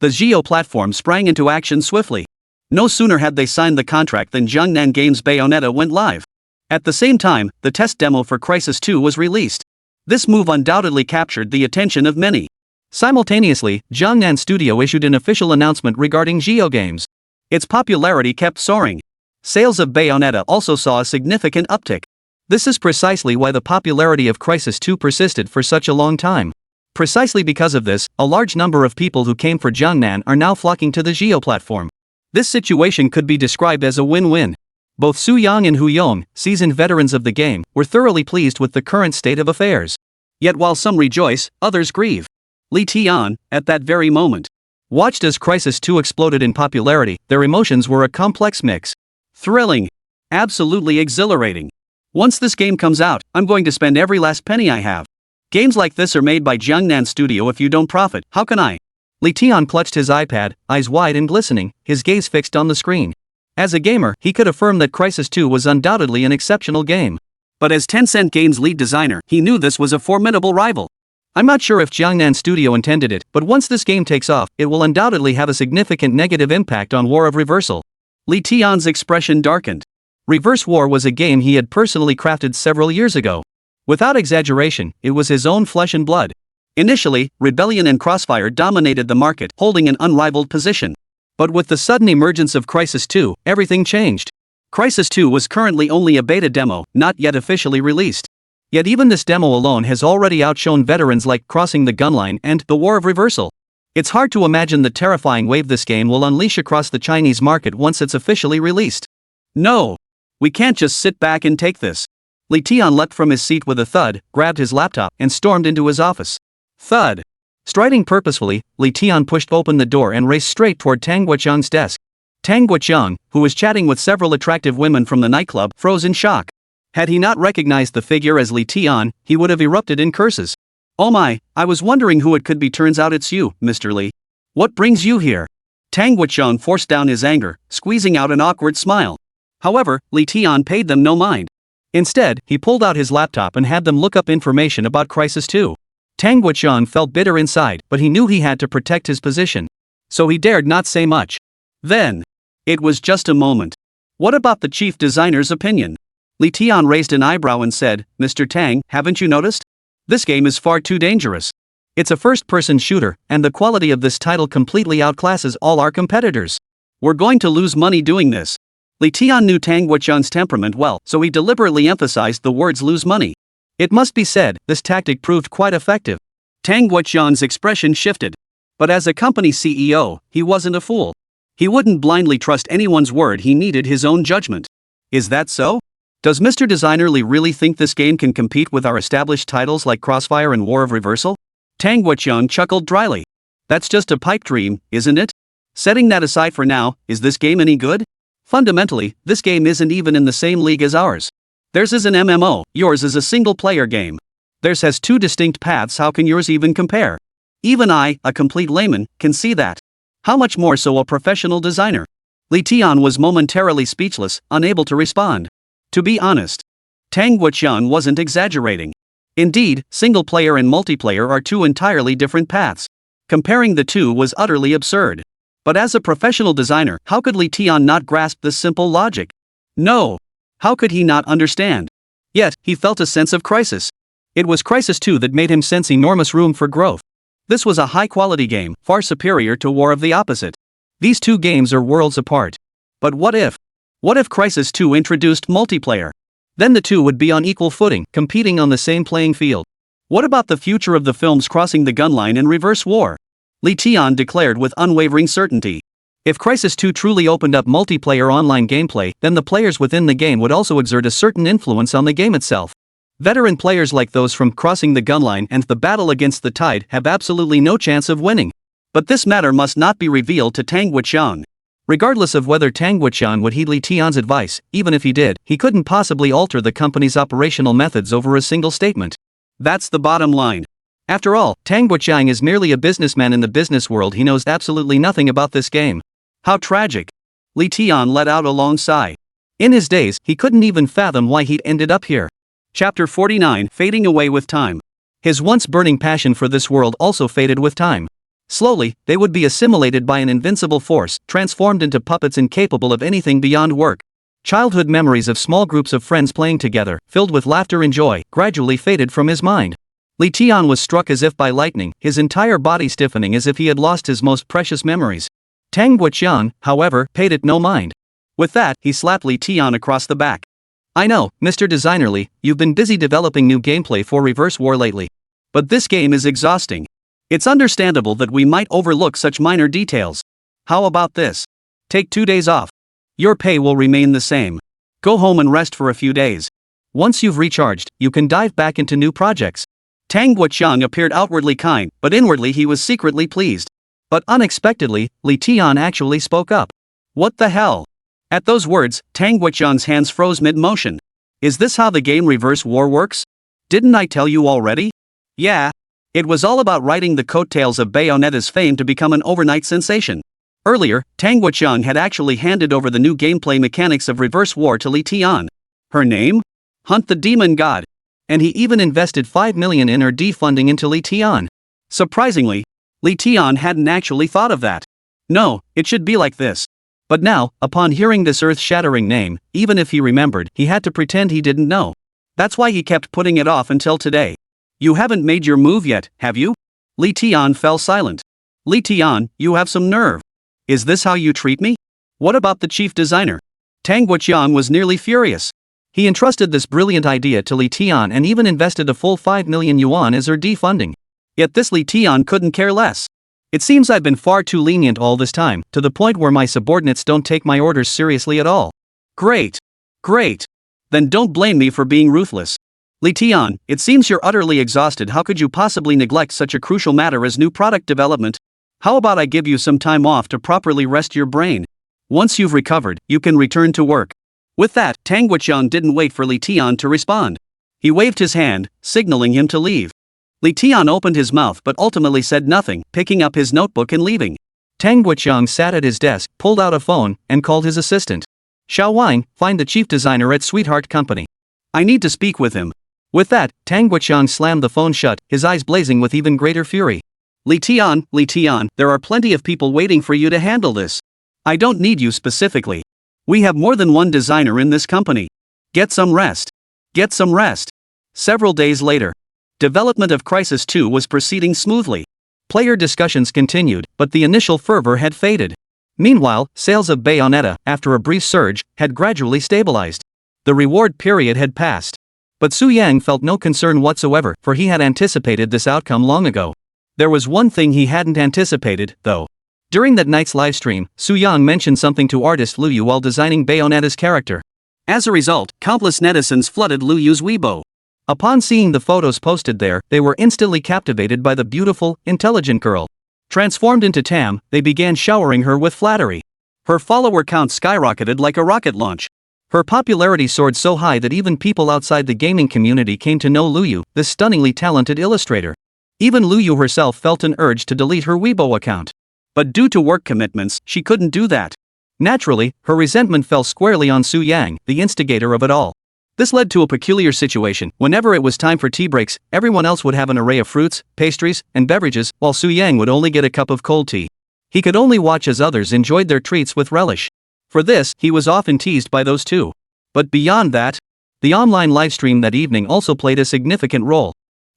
The Geo platform sprang into action swiftly. No sooner had they signed the contract than Jiangnan Games' Bayonetta went live. At the same time, the test demo for Crisis 2 was released. This move undoubtedly captured the attention of many. Simultaneously, Jiangnan Studio issued an official announcement regarding Geo games. Its popularity kept soaring. Sales of Bayonetta also saw a significant uptick. This is precisely why the popularity of Crisis 2 persisted for such a long time. Precisely because of this, a large number of people who came for Jiangnan are now flocking to the Geo platform. This situation could be described as a win-win. Both Su Yang and Hu Yong, seasoned veterans of the game, were thoroughly pleased with the current state of affairs. Yet while some rejoice, others grieve. Li Tian, at that very moment, watched as Crisis 2 exploded in popularity. Their emotions were a complex mix. Thrilling. Absolutely exhilarating. Once this game comes out, I'm going to spend every last penny I have. Games like this are made by Jiangnan Studio. If you don't profit, how can I? Li Tian clutched his iPad, eyes wide and glistening, his gaze fixed on the screen. As a gamer, he could affirm that Crisis 2 was undoubtedly an exceptional game. But as Tencent Games' lead designer, he knew this was a formidable rival. I'm not sure if Jiangnan Studio intended it, but once this game takes off, it will undoubtedly have a significant negative impact on War of Reversal. Li Tian's expression darkened. Reverse War was a game he had personally crafted several years ago. Without exaggeration, it was his own flesh and blood. Initially, Rebellion and Crossfire dominated the market, holding an unrivaled position. But with the sudden emergence of Crisis 2, everything changed. Crisis 2 was currently only a beta demo, not yet officially released. Yet even this demo alone has already outshone veterans like Crossing the Gunline and The War of Reversal. It's hard to imagine the terrifying wave this game will unleash across the Chinese market once it's officially released. No! We can't just sit back and take this. Li Tian leapt from his seat with a thud, grabbed his laptop, and stormed into his office. Thud! Striding purposefully, Li Tian pushed open the door and raced straight toward Tang Guoqiang's desk. Tang Guoqiang, who was chatting with several attractive women from the nightclub, froze in shock. Had he not recognized the figure as Li Tian, he would have erupted in curses. Oh my, I was wondering who it could be. Turns out it's you, Mr. Li. What brings you here? Tang Guoqiang forced down his anger, squeezing out an awkward smile. However, Li Tian paid them no mind. Instead, he pulled out his laptop and had them look up information about Crisis 2. Tang Guoqiang felt bitter inside, but he knew he had to protect his position. So he dared not say much. Then, it was just a moment. What about the chief designer's opinion? Li Tian raised an eyebrow and said, Mr. Tang, haven't you noticed? This game is far too dangerous. It's a first-person shooter, and the quality of this title completely outclasses all our competitors. We're going to lose money doing this. Li Tian knew Tang Guoqiang's temperament well, so he deliberately emphasized the words lose money. It must be said, this tactic proved quite effective. Tang Guoqiang's expression shifted. But as a company CEO, he wasn't a fool. He wouldn't blindly trust anyone's word, he needed his own judgment. Is that so? Does Mr. Designer Li really think this game can compete with our established titles like Crossfire and War of Reversal? Tang Guoqiang chuckled dryly. That's just a pipe dream, isn't it? Setting that aside for now, is this game any good? Fundamentally, this game isn't even in the same league as ours. Theirs is an MMO, yours is a single-player game. Theirs has two distinct paths, how can yours even compare? Even I, a complete layman, can see that. How much more so a professional designer? Li Tian was momentarily speechless, unable to respond. To be honest, Tang Guoqiang wasn't exaggerating. Indeed, single-player and multiplayer are two entirely different paths. Comparing the two was utterly absurd. But as a professional designer, how could Li Tian not grasp this simple logic? No. How could he not understand? Yet, he felt a sense of crisis. It was Crisis 2 that made him sense enormous room for growth. This was a high-quality game, far superior to War of the Opposite. These two games are worlds apart. But what if? What if Crisis 2 introduced multiplayer? Then the two would be on equal footing, competing on the same playing field. What about the future of the films crossing the gun line in reverse war? Li Tian declared with unwavering certainty. If Crisis 2 truly opened up multiplayer online gameplay, then the players within the game would also exert a certain influence on the game itself. Veteran players like those from Crossing the Gun Line and The Battle Against the Tide have absolutely no chance of winning. But this matter must not be revealed to Tang Guoqiang. Regardless of whether Tang Guoqiang would heed Li Tian's advice, even if he did, he couldn't possibly alter the company's operational methods over a single statement. That's the bottom line. After all, Tang Guoqiang is merely a businessman in the business world. He knows absolutely nothing about this game. How tragic. Li Tian let out a long sigh. In his days, he couldn't even fathom why he'd ended up here. Chapter 49, Fading Away with Time. His once burning passion for this world also faded with time. Slowly, they would be assimilated by an invincible force, transformed into puppets incapable of anything beyond work. Childhood memories of small groups of friends playing together, filled with laughter and joy, gradually faded from his mind. Li Tian was struck as if by lightning, his entire body stiffening as if he had lost his most precious memories. Tang Guoqiang, however, paid it no mind. With that, he slapped Li Tian across the back. I know, Mr. Designerly, you've been busy developing new gameplay for Reverse War lately. But this game is exhausting. It's understandable that we might overlook such minor details. How about this? Take 2 days off. Your pay will remain the same. Go home and rest for a few days. Once you've recharged, you can dive back into new projects. Tang Guoqiang appeared outwardly kind, but inwardly he was secretly pleased. But unexpectedly, Li Tian actually spoke up. What the hell? At those words, Tang Guoqiang's hands froze mid-motion. Is this how the game Reverse War works? Didn't I tell you already? Yeah. It was all about riding the coattails of Bayonetta's fame to become an overnight sensation. Earlier, Tang Guoqiang had actually handed over the new gameplay mechanics of Reverse War to Li Tian. Her name? Hunt the Demon God. And he even invested 5 million in her funding into Li Tian. Surprisingly, Li Tian hadn't actually thought of that. No, it should be like this. But now, upon hearing this earth-shattering name, even if he remembered, he had to pretend he didn't know. That's why he kept putting it off until today. You haven't made your move yet, have you? Li Tian fell silent. Li Tian, you have some nerve. Is this how you treat me? What about the chief designer? Tang Guoqiang was nearly furious. He entrusted this brilliant idea to Li Tian and even invested a full 5 million yuan as her funding. Yet this Li Tian couldn't care less. It seems I've been far too lenient all this time, to the point where my subordinates don't take my orders seriously at all. Great. Great. Then don't blame me for being ruthless. Li Tian, it seems you're utterly exhausted. How could you possibly neglect such a crucial matter as new product development? How about I give you some time off to properly rest your brain? Once you've recovered, you can return to work. With that, Tang Guoqiang didn't wait for Li Tian to respond. He waved his hand, signaling him to leave. Li Tian opened his mouth but ultimately said nothing, picking up his notebook and leaving. Tang Guoqiang sat at his desk, pulled out a phone, and called his assistant. Xiao Wang, find the chief designer at Sweetheart Company. I need to speak with him. With that, Tang Guoqiang slammed the phone shut, his eyes blazing with even greater fury. Li Tian, there are plenty of people waiting for you to handle this. I don't need you specifically. We have more than one designer in this company. Get some rest. Get some rest. Several days later, development of Crisis 2 was proceeding smoothly. Player discussions continued, but the initial fervor had faded. Meanwhile, sales of Bayonetta, after a brief surge, had gradually stabilized. The reward period had passed. But Su Yang felt no concern whatsoever, for he had anticipated this outcome long ago. There was one thing he hadn't anticipated, though. During that night's livestream, Su Yang mentioned something to artist Lu Yu while designing Bayonetta's character. As a result, countless netizens flooded Lu Yu's Weibo. Upon seeing the photos posted there, they were instantly captivated by the beautiful, intelligent girl. Transformed into Tam, they began showering her with flattery. Her follower count skyrocketed like a rocket launch. Her popularity soared so high that even people outside the gaming community came to know Luyu, this stunningly talented illustrator. Even Luyu herself felt an urge to delete her Weibo account. But due to work commitments, she couldn't do that. Naturally, her resentment fell squarely on Su Yang, the instigator of it all. This led to a peculiar situation. Whenever it was time for tea breaks, everyone else would have an array of fruits, pastries, and beverages, while Su Yang would only get a cup of cold tea. He could only watch as others enjoyed their treats with relish. For this, he was often teased by those two. But beyond that, the online livestream that evening also played a significant role.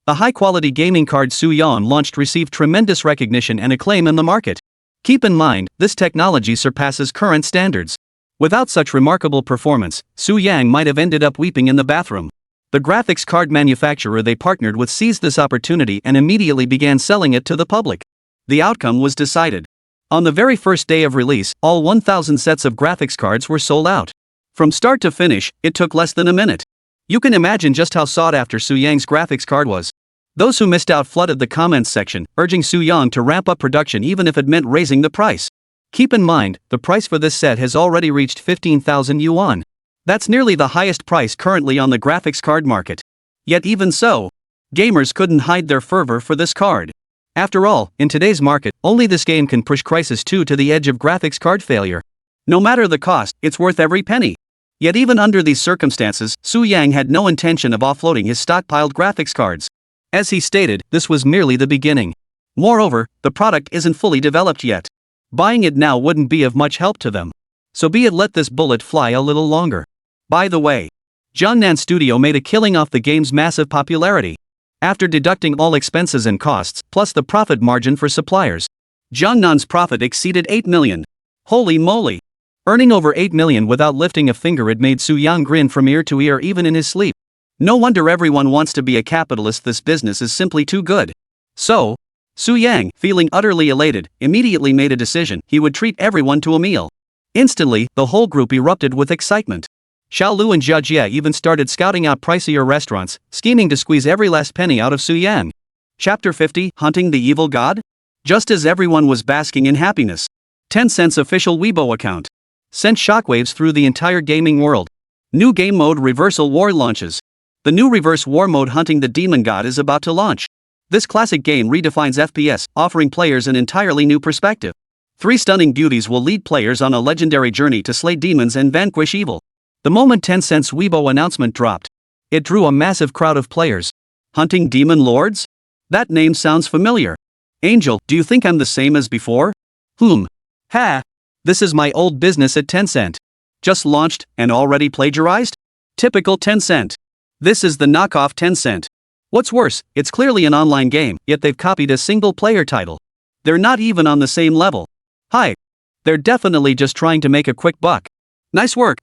The high-quality gaming card Su Yan launched received tremendous recognition and acclaim in the market. Keep in mind, this technology surpasses current standards. Without such remarkable performance, Su Yang might have ended up weeping in the bathroom. The graphics card manufacturer they partnered with seized this opportunity and immediately began selling it to the public. The outcome was decided. On the very first day of release, all 1,000 sets of graphics cards were sold out. From start to finish, it took less than a minute. You can imagine just how sought after Su Yang's graphics card was. Those who missed out flooded the comments section, urging Su Yang to ramp up production even if it meant raising the price. Keep in mind, the price for this set has already reached 15,000 yuan. That's nearly the highest price currently on the graphics card market. Yet even so, gamers couldn't hide their fervor for this card. After all, in today's market, only this game can push Crysis 2 to the edge of graphics card failure. No matter the cost, it's worth every penny. Yet even under these circumstances, Su Yang had no intention of offloading his stockpiled graphics cards. As he stated, this was merely the beginning. Moreover, the product isn't fully developed yet. Buying it now wouldn't be of much help to them. So be it let this bullet fly a little longer. By the way, Jiangnan Studio made a killing off the game's massive popularity. After deducting all expenses and costs, plus the profit margin for suppliers, Jiangnan's profit exceeded 8 million. Holy moly! Earning over 8 million without lifting a finger, it made Su Yang grin from ear to ear even in his sleep. No wonder everyone wants to be a capitalist. This business is simply too good. So, Su Yang, feeling utterly elated, immediately made a decision. He would treat everyone to a meal. Instantly, the whole group erupted with excitement. Xiao Lu and Jia Jie even started scouting out pricier restaurants, scheming to squeeze every last penny out of Su Yang. Chapter 50, Hunting the Evil God? Just as everyone was basking in happiness, Tencent's official Weibo account sent shockwaves through the entire gaming world. New game mode Reversal War launches. The new Reverse War mode Hunting the Demon God is about to launch. This classic game redefines FPS, offering players an entirely new perspective. 3 stunning beauties will lead players on a legendary journey to slay demons and vanquish evil. The moment Tencent's Weibo announcement dropped, it drew a massive crowd of players. Hunting Demon Lords? That name sounds familiar. Angel, do you think I'm the same as before? Ha! This is my old business at Tencent. Just launched, and already plagiarized? Typical Tencent. This is the knockoff Tencent. What's worse, it's clearly an online game, yet they've copied a single-player title. They're not even on the same level. Hi. They're definitely just trying to make a quick buck. Nice work,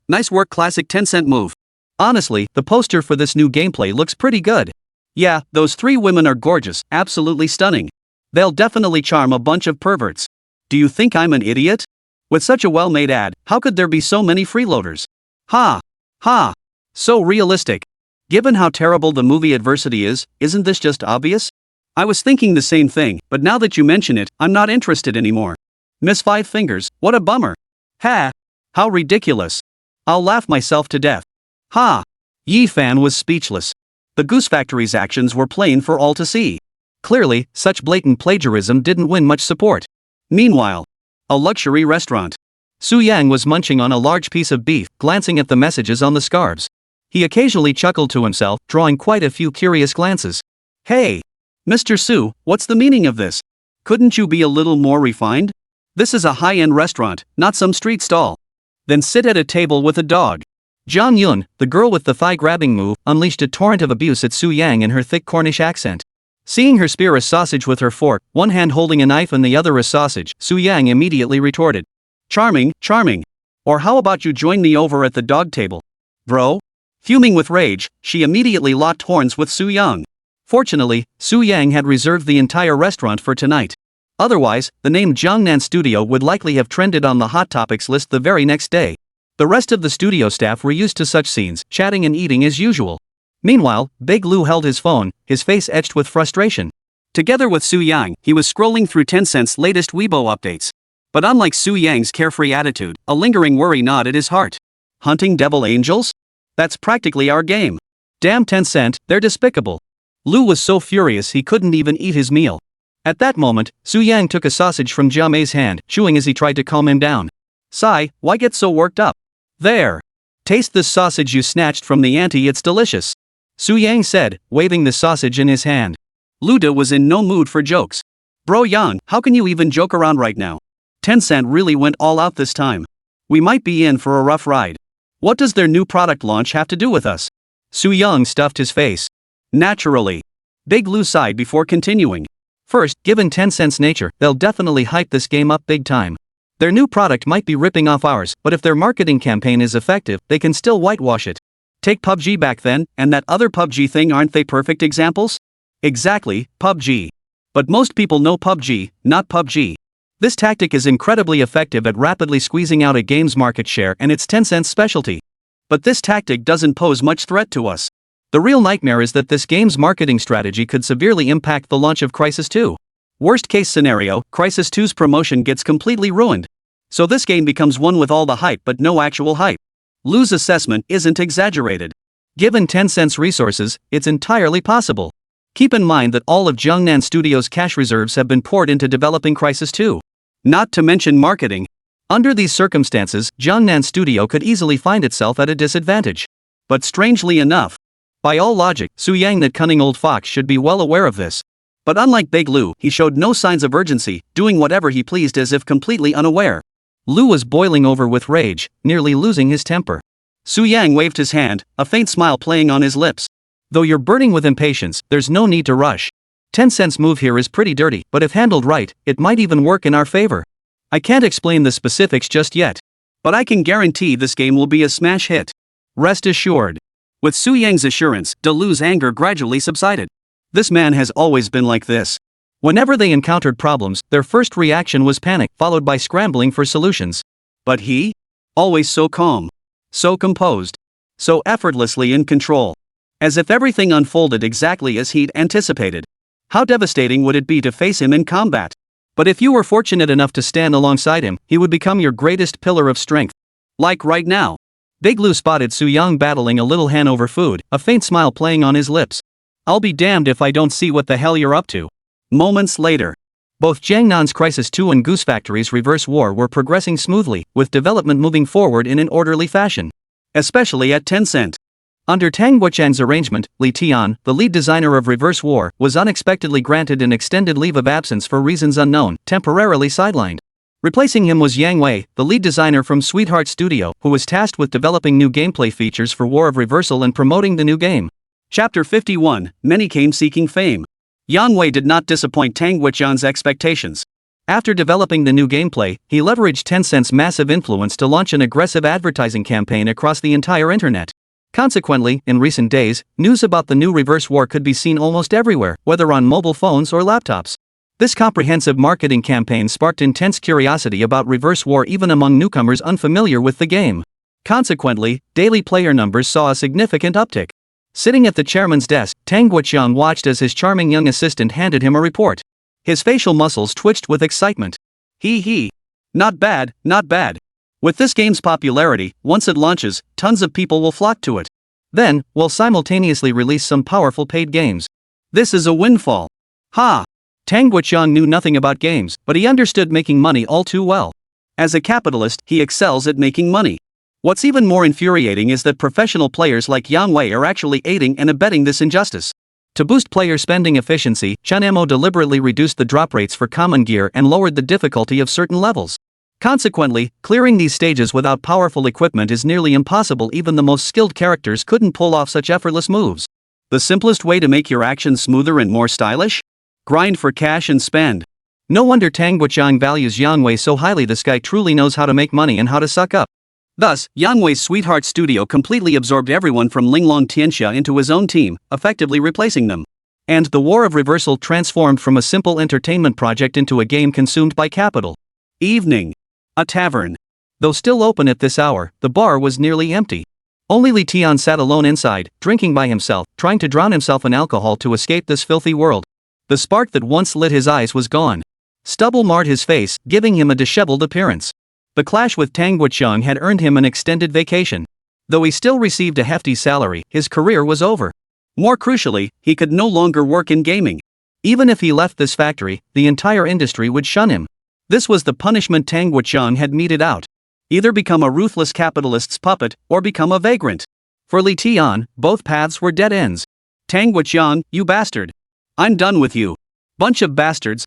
classic Tencent move. Honestly, the poster for this new gameplay looks pretty good. Yeah, those 3 women are gorgeous, absolutely stunning. They'll definitely charm a bunch of perverts. Do you think I'm an idiot? With such a well-made ad, how could there be so many freeloaders? Ha! So realistic. Given how terrible the movie Adversity is, isn't this just obvious? I was thinking the same thing, but now that you mention it, I'm not interested anymore. Miss Five Fingers, what a bummer. Ha! How ridiculous. I'll laugh myself to death. Ha! Yefei was speechless. The Goose Factory's actions were plain for all to see. Clearly, such blatant plagiarism didn't win much support. Meanwhile, a luxury restaurant. Su Yang was munching on a large piece of beef, glancing at the messages on the scarves. He occasionally chuckled to himself, drawing quite a few curious glances. Hey! Mr. Su, what's the meaning of this? Couldn't you be a little more refined? This is a high-end restaurant, not some street stall. Then sit at a table with a dog. Zhang Yun, the girl with the thigh-grabbing move, unleashed a torrent of abuse at Su Yang in her thick Cornish accent. Seeing her spear a sausage with her fork, one hand holding a knife and the other a sausage, Su Yang immediately retorted. Charming. Or how about you join me over at the dog table? Bro? Fuming with rage, she immediately locked horns with Su Yang. Fortunately, Su Yang had reserved the entire restaurant for tonight. Otherwise, the name Jiangnan Studio would likely have trended on the Hot Topics list the very next day. The rest of the studio staff were used to such scenes, chatting and eating as usual. Meanwhile, Big Lou held his phone, his face etched with frustration. Together with Su Yang, he was scrolling through Tencent's latest Weibo updates. But unlike Su Yang's carefree attitude, a lingering worry gnawed at his heart. Hunting devil angels? That's practically our game. Damn Tencent, they're despicable. Lu was so furious he couldn't even eat his meal. At that moment, Su Yang took a sausage from Jia Mei's hand, chewing as he tried to calm him down. Sigh, why get so worked up? There. Taste this sausage you snatched from the auntie, it's delicious. Su Yang said, waving the sausage in his hand. Luda was in no mood for jokes. Bro Yang, how can you even joke around right now? Tencent really went all out this time. We might be in for a rough ride. What does their new product launch have to do with us? Su Yang stuffed his face. Naturally. Big Lu sighed before continuing. First, given Tencent's nature, they'll definitely hype this game up big time. Their new product might be ripping off ours, but if their marketing campaign is effective, they can still whitewash it. Take PUBG back then, and that other PUBG thing, aren't they perfect examples? Exactly, PUBG. But most people know PUBG, not PUBG. This tactic is incredibly effective at rapidly squeezing out a game's market share, and it's Tencent's specialty. But this tactic doesn't pose much threat to us. The real nightmare is that this game's marketing strategy could severely impact the launch of Crysis 2. Worst case scenario, Crysis 2's promotion gets completely ruined. So this game becomes one with all the hype but no actual hype. Lu's assessment isn't exaggerated. Given Tencent's resources, it's entirely possible. Keep in mind that all of Jiangnan Studios' cash reserves have been poured into developing Crysis 2. Not to mention marketing. Under these circumstances, Jiangnan Studio could easily find itself at a disadvantage. But strangely enough, by all logic, Su Yang, that cunning old fox, should be well aware of this. But unlike Big Lu, he showed no signs of urgency, doing whatever he pleased as if completely unaware. Lu was boiling over with rage, nearly losing his temper. Su Yang waved his hand, a faint smile playing on his lips. Though you're burning with impatience, there's no need to rush. Tencent's move here is pretty dirty, but if handled right, it might even work in our favor. I can't explain the specifics just yet. But I can guarantee this game will be a smash hit. Rest assured. With Su Yang's assurance, De Lu's anger gradually subsided. This man has always been like this. Whenever they encountered problems, their first reaction was panic, followed by scrambling for solutions. But he? Always so calm. So composed. So effortlessly in control. As if everything unfolded exactly as he'd anticipated. How devastating would it be to face him in combat? But if you were fortunate enough to stand alongside him, he would become your greatest pillar of strength. Like right now. Big Lu spotted Su Yang battling a little hand over food, a faint smile playing on his lips. I'll be damned if I don't see what the hell you're up to. Moments later. Both Jiangnan's Crysis 2 and Goose Factory's Reverse War were progressing smoothly, with development moving forward in an orderly fashion. Especially at Tencent. Under Tang Guoqiang's arrangement, Li Tian, the lead designer of Reverse War, was unexpectedly granted an extended leave of absence for reasons unknown, temporarily sidelined. Replacing him was Yang Wei, the lead designer from Sweetheart Studio, who was tasked with developing new gameplay features for War of Reversal and promoting the new game. Chapter 51, Many Came Seeking Fame. Yang Wei did not disappoint Tang Guoqiang's expectations. After developing the new gameplay, he leveraged Tencent's massive influence to launch an aggressive advertising campaign across the entire internet. Consequently, in recent days, news about the new Reverse War could be seen almost everywhere, whether on mobile phones or laptops. This comprehensive marketing campaign sparked intense curiosity about Reverse War even among newcomers unfamiliar with the game. Consequently, daily player numbers saw a significant uptick. Sitting at the chairman's desk, Tang Guoqiang watched as his charming young assistant handed him a report. His facial muscles twitched with excitement. Hee. Not bad, not bad. With this game's popularity, once it launches, tons of people will flock to it. Then, we'll simultaneously release some powerful paid games. This is a windfall. Ha! Tang Guoqiang knew nothing about games, but he understood making money all too well. As a capitalist, he excels at making money. What's even more infuriating is that professional players like Yang Wei are actually aiding and abetting this injustice. To boost player spending efficiency, Chunamo deliberately reduced the drop rates for common gear and lowered the difficulty of certain levels. Consequently, clearing these stages without powerful equipment is nearly impossible. Even the most skilled characters couldn't pull off such effortless moves. The simplest way to make your actions smoother and more stylish? Grind for cash and spend. No wonder Tang Guoqiang values Yang Wei so highly. This guy truly knows how to make money and how to suck up. Thus, Yang Wei's Sweetheart Studio completely absorbed everyone from Linglong Tianxia into his own team, effectively replacing them. And the War of Reversal transformed from a simple entertainment project into a game consumed by capital. Evening. A tavern. Though still open at this hour, the bar was nearly empty. Only Li Tian sat alone inside, drinking by himself, trying to drown himself in alcohol to escape this filthy world. The spark that once lit his eyes was gone. Stubble marred his face, giving him a disheveled appearance. The clash with Tang Guoqiang had earned him an extended vacation. Though he still received a hefty salary, his career was over. More crucially, he could no longer work in gaming. Even if he left this factory, the entire industry would shun him. This was the punishment Tang Guoqiang had meted out. Either become a ruthless capitalist's puppet, or become a vagrant. For Li Tian, both paths were dead ends. Tang Guoqiang, you bastard. I'm done with you. Bunch of bastards,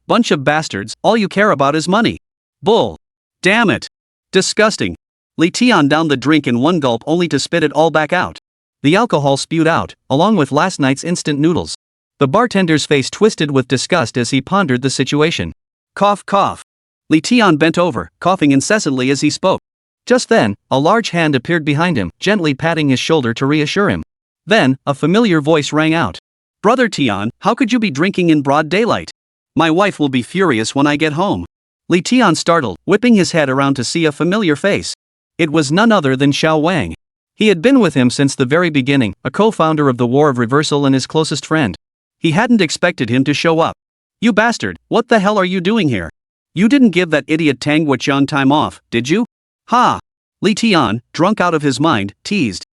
all you care about is money. Bull. Damn it. Disgusting. Li Tian downed the drink in one gulp only to spit it all back out. The alcohol spewed out, along with last night's instant noodles. The bartender's face twisted with disgust as he pondered the situation. Cough, cough. Li Tian bent over, coughing incessantly as he spoke. Just then, a large hand appeared behind him, gently patting his shoulder to reassure him. Then, a familiar voice rang out. Brother Tian, how could you be drinking in broad daylight? My wife will be furious when I get home. Li Tian startled, whipping his head around to see a familiar face. It was none other than Xiao Wang. He had been with him since the very beginning, a co-founder of the War of Reversal and his closest friend. He hadn't expected him to show up. You bastard, what the hell are you doing here? You didn't give that idiot Tang Guoqiang time off, did you? Ha! Li Tian, drunk out of his mind, teased.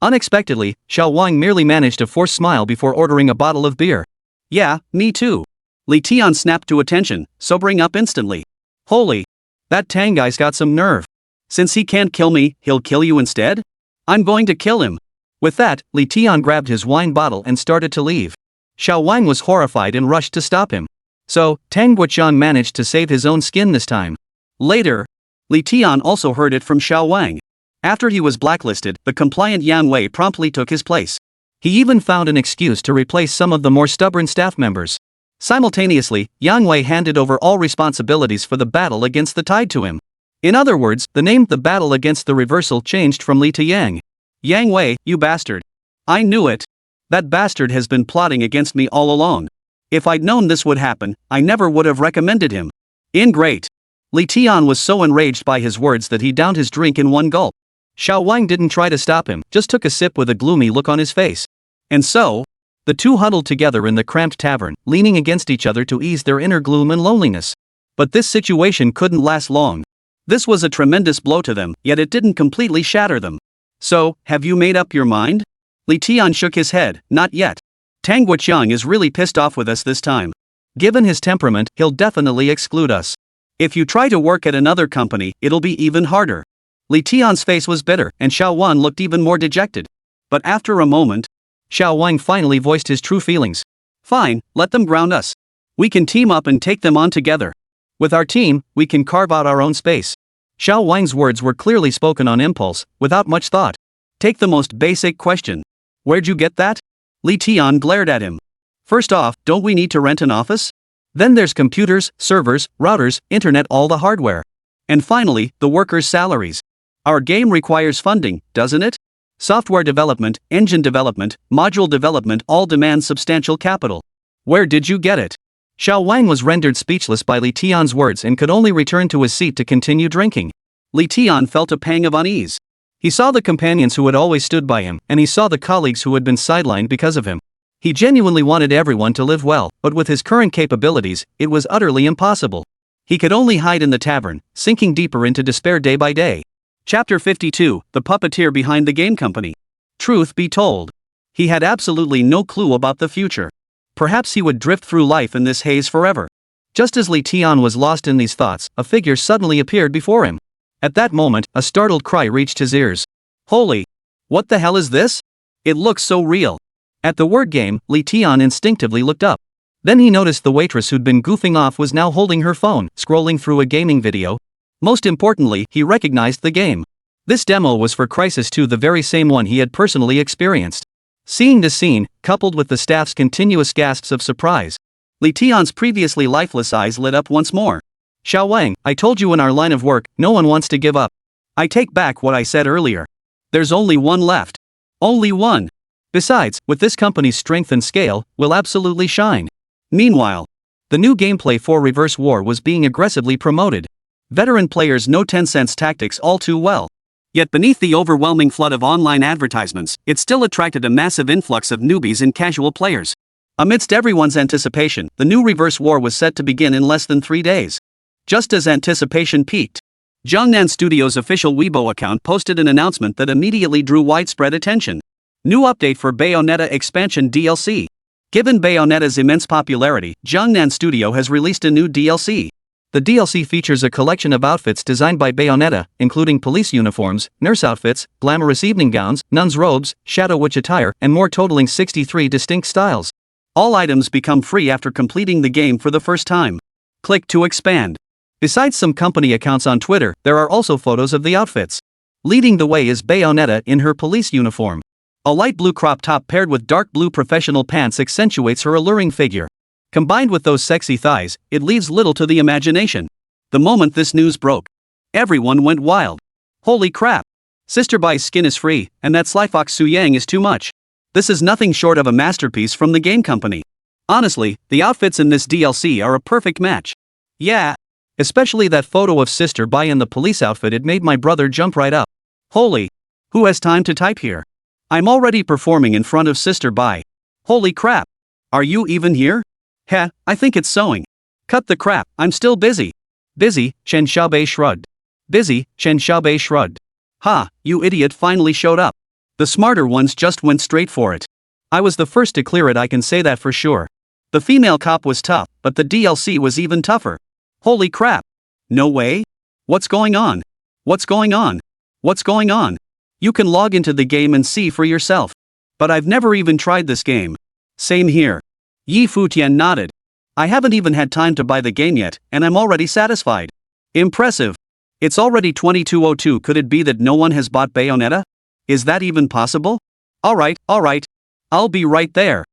Unexpectedly, Xiao Wang merely managed a forced smile before ordering a bottle of beer. Yeah, me too. Li Tian snapped to attention, sobering up instantly. Holy! That Tang guy's got some nerve. Since he can't kill me, he'll kill you instead? I'm going to kill him. With that, Li Tian grabbed his wine bottle and started to leave. Xiao Wang was horrified and rushed to stop him. So, Tang Guoqiang managed to save his own skin this time. Later, Li Tian also heard it from Xiao Wang. After he was blacklisted, the compliant Yang Wei promptly took his place. He even found an excuse to replace some of the more stubborn staff members. Simultaneously, Yang Wei handed over all responsibilities for the battle against the tide to him. In other words, the name the battle against the reversal changed from Li to Yang. Yang Wei, you bastard. I knew it. That bastard has been plotting against me all along. If I'd known this would happen, I never would have recommended him. Ingrate. Li Tian was so enraged by his words that he downed his drink in one gulp. Xiao Wang didn't try to stop him, just took a sip with a gloomy look on his face. And so, the two huddled together in the cramped tavern, leaning against each other to ease their inner gloom and loneliness. But this situation couldn't last long. This was a tremendous blow to them, yet it didn't completely shatter them. So, have you made up your mind? Li Tian shook his head, not yet. Tang Guoqiang is really pissed off with us this time. Given his temperament, he'll definitely exclude us. If you try to work at another company, it'll be even harder. Li Tian's face was bitter, and Xiao Wang looked even more dejected. But after a moment, Xiao Wang finally voiced his true feelings. Fine, let them ground us. We can team up and take them on together. With our team, we can carve out our own space. Xiao Wang's words were clearly spoken on impulse, without much thought. Take the most basic question. Where'd you get that? Li Tian glared at him. First off, don't we need to rent an office? Then there's computers, servers, routers, internet, all the hardware. And finally, the workers' salaries. Our game requires funding, doesn't it? Software development, engine development, module development all demand substantial capital. Where did you get it? Xiao Wang was rendered speechless by Li Tian's words and could only return to his seat to continue drinking. Li Tian felt a pang of unease. He saw the companions who had always stood by him, and he saw the colleagues who had been sidelined because of him. He genuinely wanted everyone to live well, but with his current capabilities, it was utterly impossible. He could only hide in the tavern, sinking deeper into despair day by day. Chapter 52, The Puppeteer Behind the Game Company. Truth be told, he had absolutely no clue about the future. Perhaps he would drift through life in this haze forever. Just as Li Tian was lost in these thoughts, a figure suddenly appeared before him. At that moment, a startled cry reached his ears. Holy! What the hell is this? It looks so real. At the word game, Li Tian instinctively looked up. Then he noticed the waitress who'd been goofing off was now holding her phone, scrolling through a gaming video. Most importantly, he recognized the game. This demo was for Crisis 2, the very same one he had personally experienced. Seeing this scene, coupled with the staff's continuous gasps of surprise, Li Tian's previously lifeless eyes lit up once more. Xiao Wang, I told you in our line of work, no one wants to give up. I take back what I said earlier. There's only one left. Only one. Besides, with this company's strength and scale, we'll absolutely shine. Meanwhile, the new gameplay for Reverse War was being aggressively promoted. Veteran players know Tencent's tactics all too well. Yet beneath the overwhelming flood of online advertisements, it still attracted a massive influx of newbies and casual players. Amidst everyone's anticipation, the new reverse war was set to begin in less than 3 days. Just as anticipation peaked, Jiangnan Studios' official Weibo account posted an announcement that immediately drew widespread attention. New update for Bayonetta expansion DLC. Given Bayonetta's immense popularity, Jiangnan Studio has released a new DLC. The DLC features a collection of outfits designed by Bayonetta, including police uniforms, nurse outfits, glamorous evening gowns, nun's robes, shadow witch attire, and more, totaling 63 distinct styles. All items become free after completing the game for the first time. Click to expand. Besides some company accounts on Twitter, there are also photos of the outfits. Leading the way is Bayonetta in her police uniform. A light blue crop top paired with dark blue professional pants accentuates her alluring figure. Combined with those sexy thighs, it leaves little to the imagination. The moment this news broke, everyone went wild. Holy crap! Sister Bai's skin is free, and that Slyfox Su Yang is too much. This is nothing short of a masterpiece from the game company. Honestly, the outfits in this DLC are a perfect match. Yeah. Especially that photo of Sister Bai in the police outfit, it made my brother jump right up. Holy! Who has time to type here? I'm already performing in front of Sister Bai. Holy crap! Are you even here? Heh, I think it's sewing. Cut the crap, I'm still busy. Busy, Chen Xiaobei shrugged. Busy, Chen Xiaobei shrugged. Ha, you idiot finally showed up. The smarter ones just went straight for it. I was the first to clear it, I can say that for sure. The female cop was tough, but the DLC was even tougher. Holy crap! No way? What's going on? What's going on? What's going on? You can log into the game and see for yourself. But I've never even tried this game. Same here. Yi Futian nodded. I haven't even had time to buy the game yet, and I'm already satisfied. Impressive. It's already 22:02. Could it be that no one has bought Bayonetta? Is that even possible? Alright. I'll be right there.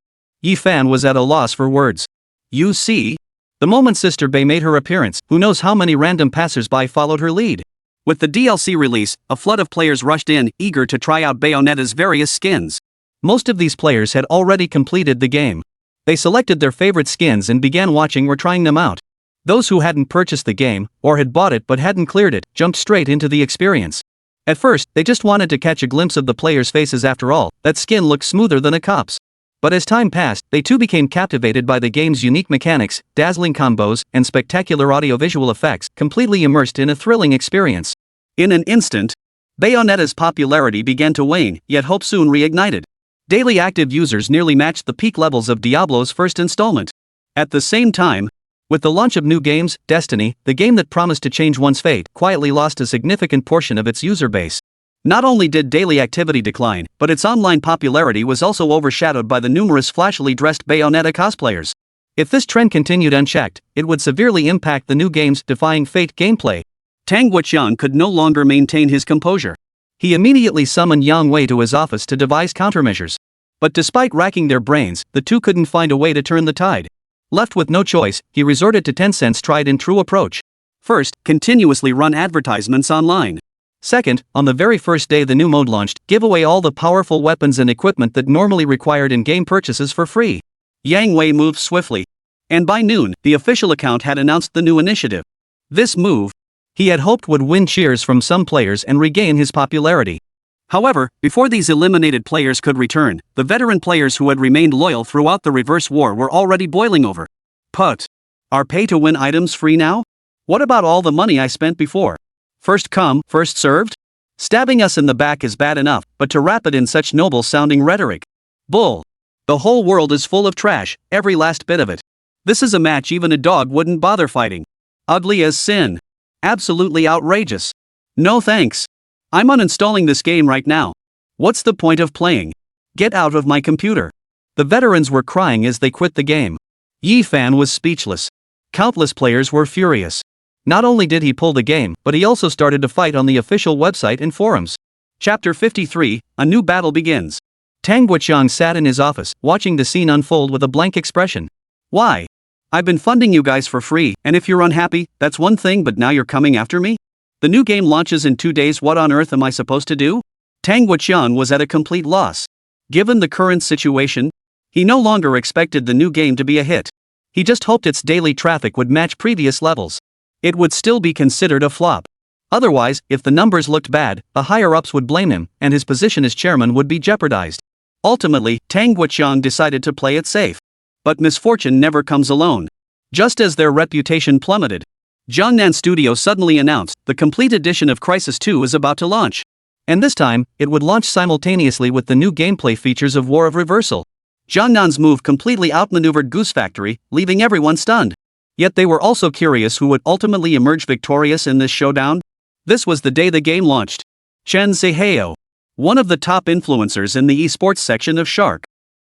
Yi Fan was at a loss for words. You see? The moment Sister Bai made her appearance, who knows how many random passers-by followed her lead. With the DLC release, a flood of players rushed in, eager to try out Bayonetta's various skins. Most of these players had already completed the game. They selected their favorite skins and began watching or trying them out. Those who hadn't purchased the game, or had bought it but hadn't cleared it, jumped straight into the experience. At first, they just wanted to catch a glimpse of the players' faces. After all, that skin looked smoother than a cop's. But as time passed, they too became captivated by the game's unique mechanics, dazzling combos, and spectacular audiovisual effects, completely immersed in a thrilling experience. In an instant, Bayonetta's popularity began to wane, yet hope soon reignited. Daily active users nearly matched the peak levels of Diablo's first installment. At the same time, with the launch of new games, Destiny, the game that promised to change one's fate, quietly lost a significant portion of its user base. Not only did daily activity decline, but its online popularity was also overshadowed by the numerous flashily dressed Bayonetta cosplayers. If this trend continued unchecked, it would severely impact the new game's defying fate gameplay. Tang Guoqiang could no longer maintain his composure. He immediately summoned Yang Wei to his office to devise countermeasures. But despite racking their brains, the two couldn't find a way to turn the tide. Left with no choice, he resorted to Tencent's tried and true approach. First, continuously run advertisements online. Second, on the very first day the new mode launched, give away all the powerful weapons and equipment that normally required in-game purchases for free. Yang Wei moved swiftly. And by noon, the official account had announced the new initiative. This move, he had hoped would win cheers from some players and regain his popularity. However, before these eliminated players could return, the veteran players who had remained loyal throughout the reverse war were already boiling over. Put. Are pay-to-win items free now? What about all the money I spent before? First come, first served? Stabbing us in the back is bad enough, but to wrap it in such noble-sounding rhetoric. Bull. The whole world is full of trash, every last bit of it. This is a match even a dog wouldn't bother fighting. Ugly as sin. Absolutely outrageous. No thanks. I'm uninstalling this game right now. What's the point of playing? Get out of my computer. The veterans were crying as they quit the game. Yi Fan was speechless. Countless players were furious. Not only did he pull the game, but he also started to fight on the official website and forums. Chapter 53, a new battle begins. Tang Guoqiang sat in his office, watching the scene unfold with a blank expression. Why? I've been funding you guys for free, and if you're unhappy, that's one thing, but now you're coming after me? The new game launches in 2 days. What on earth am I supposed to do? Tang Guoqiang was at a complete loss. Given the current situation, he no longer expected the new game to be a hit. He just hoped its daily traffic would match previous levels. It would still be considered a flop. Otherwise, if the numbers looked bad, the higher-ups would blame him, and his position as chairman would be jeopardized. Ultimately, Tang Guoqiang decided to play it safe. But misfortune never comes alone. Just as their reputation plummeted, Jiangnan Studio suddenly announced the complete edition of Crisis 2 is about to launch. And this time, it would launch simultaneously with the new gameplay features of War of Reversal. Jiangnan's move completely outmaneuvered Goose Factory, leaving everyone stunned. Yet they were also curious who would ultimately emerge victorious in this showdown. This was the day the game launched. Chen Zihao, one of the top influencers in the esports section of Shark,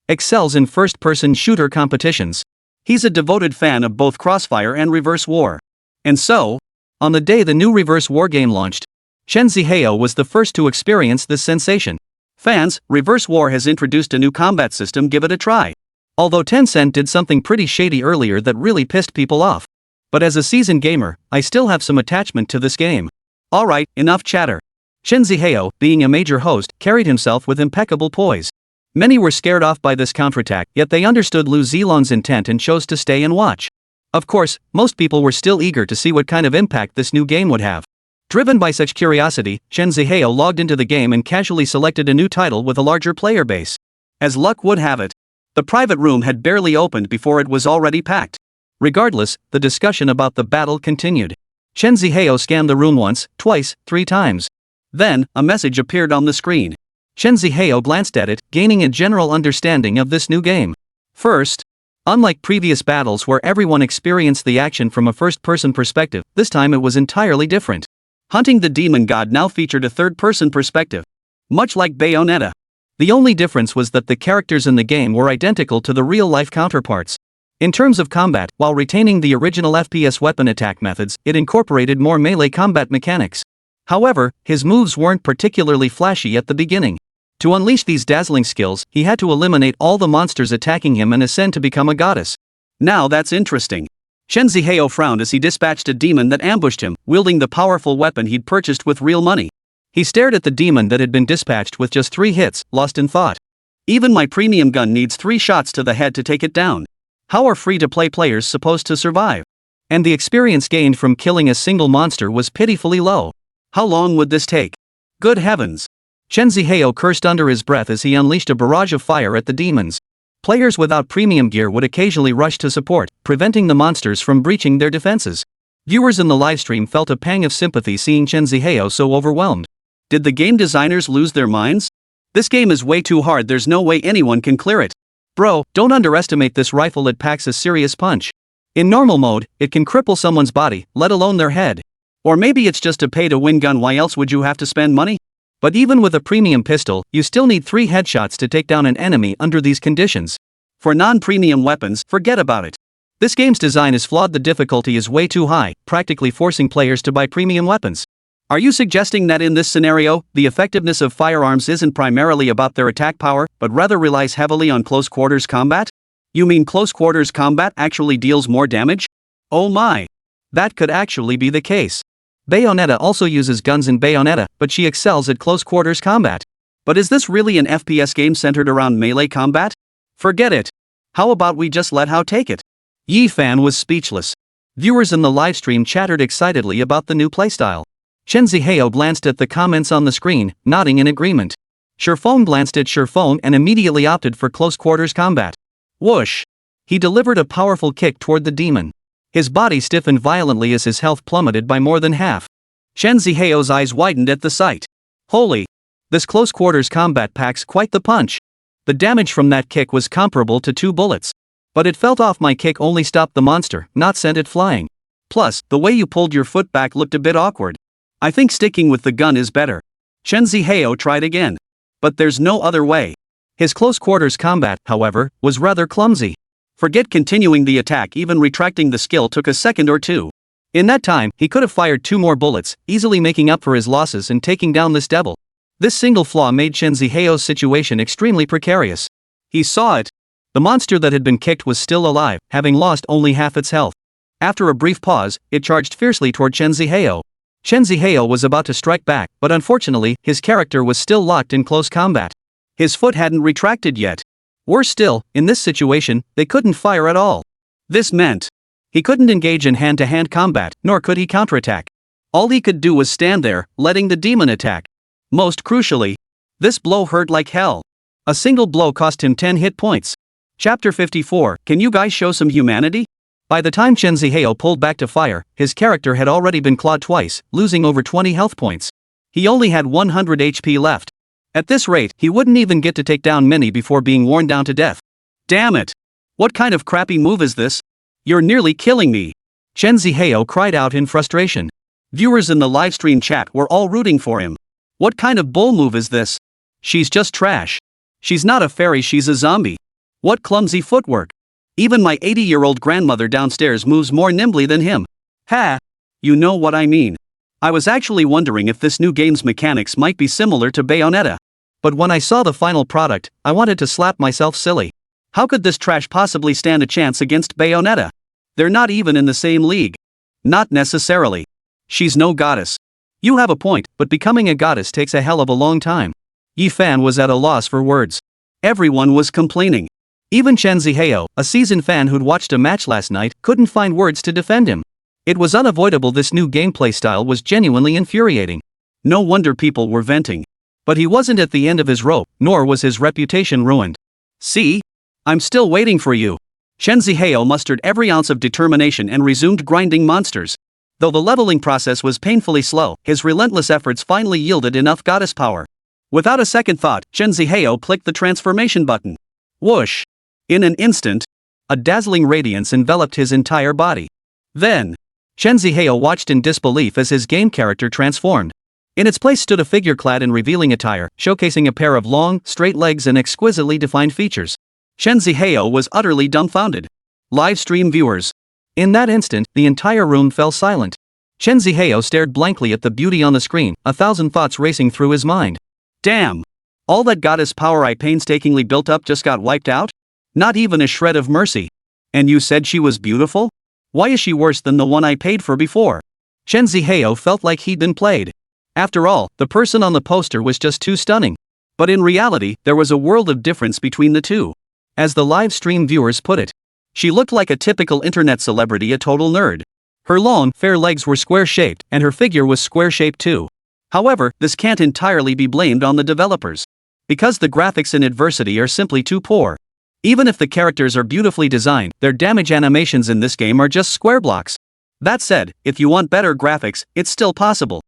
excels in first-person shooter competitions. He's a devoted fan of both Crossfire and Reverse War. And so, on the day the new Reverse War game launched, Chen Zihao was the first to experience this sensation. Fans, Reverse War has introduced a new combat system, give it a try. Although Tencent did something pretty shady earlier that really pissed people off. But as a seasoned gamer, I still have some attachment to this game. Alright, enough chatter. Chen Zihao, being a major host, carried himself with impeccable poise. Many were scared off by this counterattack, yet they understood Lu Zilong's intent and chose to stay and watch. Of course, most people were still eager to see what kind of impact this new game would have. Driven by such curiosity, Chen Zihao logged into the game and casually selected a new title with a larger player base. As luck would have it, the private room had barely opened before it was already packed. Regardless, the discussion about the battle continued. Chen Zihao scanned the room once, twice, 3 times. Then, a message appeared on the screen. Chen Zihao glanced at it, gaining a general understanding of this new game. First, unlike previous battles where everyone experienced the action from a first-person perspective, this time it was entirely different. Hunting the demon god now featured a third-person perspective, much like Bayonetta. The only difference was that the characters in the game were identical to the real-life counterparts. In terms of combat, while retaining the original FPS weapon attack methods, it incorporated more melee combat mechanics. However, his moves weren't particularly flashy at the beginning. To unleash these dazzling skills, he had to eliminate all the monsters attacking him and ascend to become a goddess. Now that's interesting. Chen Zihao frowned as he dispatched a demon that ambushed him, wielding the powerful weapon he'd purchased with real money. He stared at the demon that had been dispatched with just 3 hits, lost in thought. Even my premium gun needs 3 shots to the head to take it down. How are free-to-play players supposed to survive? And the experience gained from killing a single monster was pitifully low. How long would this take? Good heavens! Chen Zihao cursed under his breath as he unleashed a barrage of fire at the demons. Players without premium gear would occasionally rush to support, preventing the monsters from breaching their defenses. Viewers in the livestream felt a pang of sympathy seeing Chen Zihao so overwhelmed. Did the game designers lose their minds? This game is way too hard, there's no way anyone can clear it. Bro, don't underestimate this rifle, it packs a serious punch. In normal mode, it can cripple someone's body, let alone their head. Or maybe it's just a pay-to-win gun, why else would you have to spend money? But even with a premium pistol, you still need 3 headshots to take down an enemy under these conditions. For non-premium weapons, forget about it. This game's design is flawed, the difficulty is way too high, practically forcing players to buy premium weapons. Are you suggesting that in this scenario, the effectiveness of firearms isn't primarily about their attack power, but rather relies heavily on close-quarters combat? You mean close-quarters combat actually deals more damage? Oh my! That could actually be the case. Bayonetta also uses guns in Bayonetta, but she excels at close-quarters combat. But is this really an FPS game centered around melee combat? Forget it. How about we just let Hao take it? Yefei was speechless. Viewers in the livestream chattered excitedly about the new playstyle. Chen Zihao glanced at the comments on the screen, nodding in agreement. Sherphone glanced at Sherphone and immediately opted for close-quarters combat. Whoosh! He delivered a powerful kick toward the demon. His body stiffened violently as his health plummeted by more than half. Chen Zihao's eyes widened at the sight. Holy! This close-quarters combat packs quite the punch. The damage from that kick was comparable to 2 bullets. But it felt off. My kick only stopped the monster, not sent it flying. Plus, the way you pulled your foot back looked a bit awkward. I think sticking with the gun is better. Chen Zihao tried again. But there's no other way. His close-quarters combat, however, was rather clumsy. Forget continuing the attack, even retracting the skill took a second or 2. In that time, he could have fired 2 more bullets, easily making up for his losses and taking down this devil. This single flaw made Chen Zihao's situation extremely precarious. He saw it. The monster that had been kicked was still alive, having lost only half its health. After a brief pause, it charged fiercely toward Chen Zihao. Chen Zihao was about to strike back, but unfortunately, his character was still locked in close combat. His foot hadn't retracted yet. Worse still, in this situation, they couldn't fire at all. This meant he couldn't engage in hand-to-hand combat, nor could he counterattack. All he could do was stand there, letting the demon attack. Most crucially, this blow hurt like hell. A single blow cost him 10 hit points. Chapter 54, Can you guys show some humanity? By the time Chen Zihao pulled back to fire, his character had already been clawed twice, losing over 20 health points. He only had 100 HP left. At this rate, he wouldn't even get to take down many before being worn down to death. Damn it! What kind of crappy move is this? You're nearly killing me! Chen Zihao cried out in frustration. Viewers in the livestream chat were all rooting for him. What kind of bull move is this? She's just trash. She's not a fairy, she's a zombie. What clumsy footwork. Even my 80-year-old grandmother downstairs moves more nimbly than him. Ha! You know what I mean. I was actually wondering if this new game's mechanics might be similar to Bayonetta. But when I saw the final product, I wanted to slap myself silly. How could this trash possibly stand a chance against Bayonetta? They're not even in the same league. Not necessarily. She's no goddess. You have a point, but becoming a goddess takes a hell of a long time. Yefei was at a loss for words. Everyone was complaining. Even Chen Zihao, a seasoned fan who'd watched a match last night, couldn't find words to defend him. It was unavoidable. This new gameplay style was genuinely infuriating. No wonder people were venting. But he wasn't at the end of his rope, nor was his reputation ruined. See? I'm still waiting for you. Chen Zihao mustered every ounce of determination and resumed grinding monsters. Though the leveling process was painfully slow, his relentless efforts finally yielded enough goddess power. Without a second thought, Chen Zihao clicked the transformation button. Whoosh! In an instant, a dazzling radiance enveloped his entire body. Then, Chen Zihao watched in disbelief as his game character transformed. In its place stood a figure clad in revealing attire, showcasing a pair of long, straight legs and exquisitely defined features. Chen Zihao was utterly dumbfounded. Livestream viewers. In that instant, the entire room fell silent. Chen Zihao stared blankly at the beauty on the screen, 1,000 thoughts racing through his mind. Damn! All that goddess power I painstakingly built up just got wiped out? Not even a shred of mercy. And you said she was beautiful? Why is she worse than the one I paid for before? Chen Zihao felt like he'd been played. After all, the person on the poster was just too stunning. But in reality, there was a world of difference between the two. As the live stream viewers put it, she looked like a typical internet celebrity, a total nerd. Her long, fair legs were square-shaped, and her figure was square-shaped too. However, this can't entirely be blamed on the developers. Because the graphics in Adversity are simply too poor. Even if the characters are beautifully designed, their damage animations in this game are just square blocks. That said, if you want better graphics, it's still possible.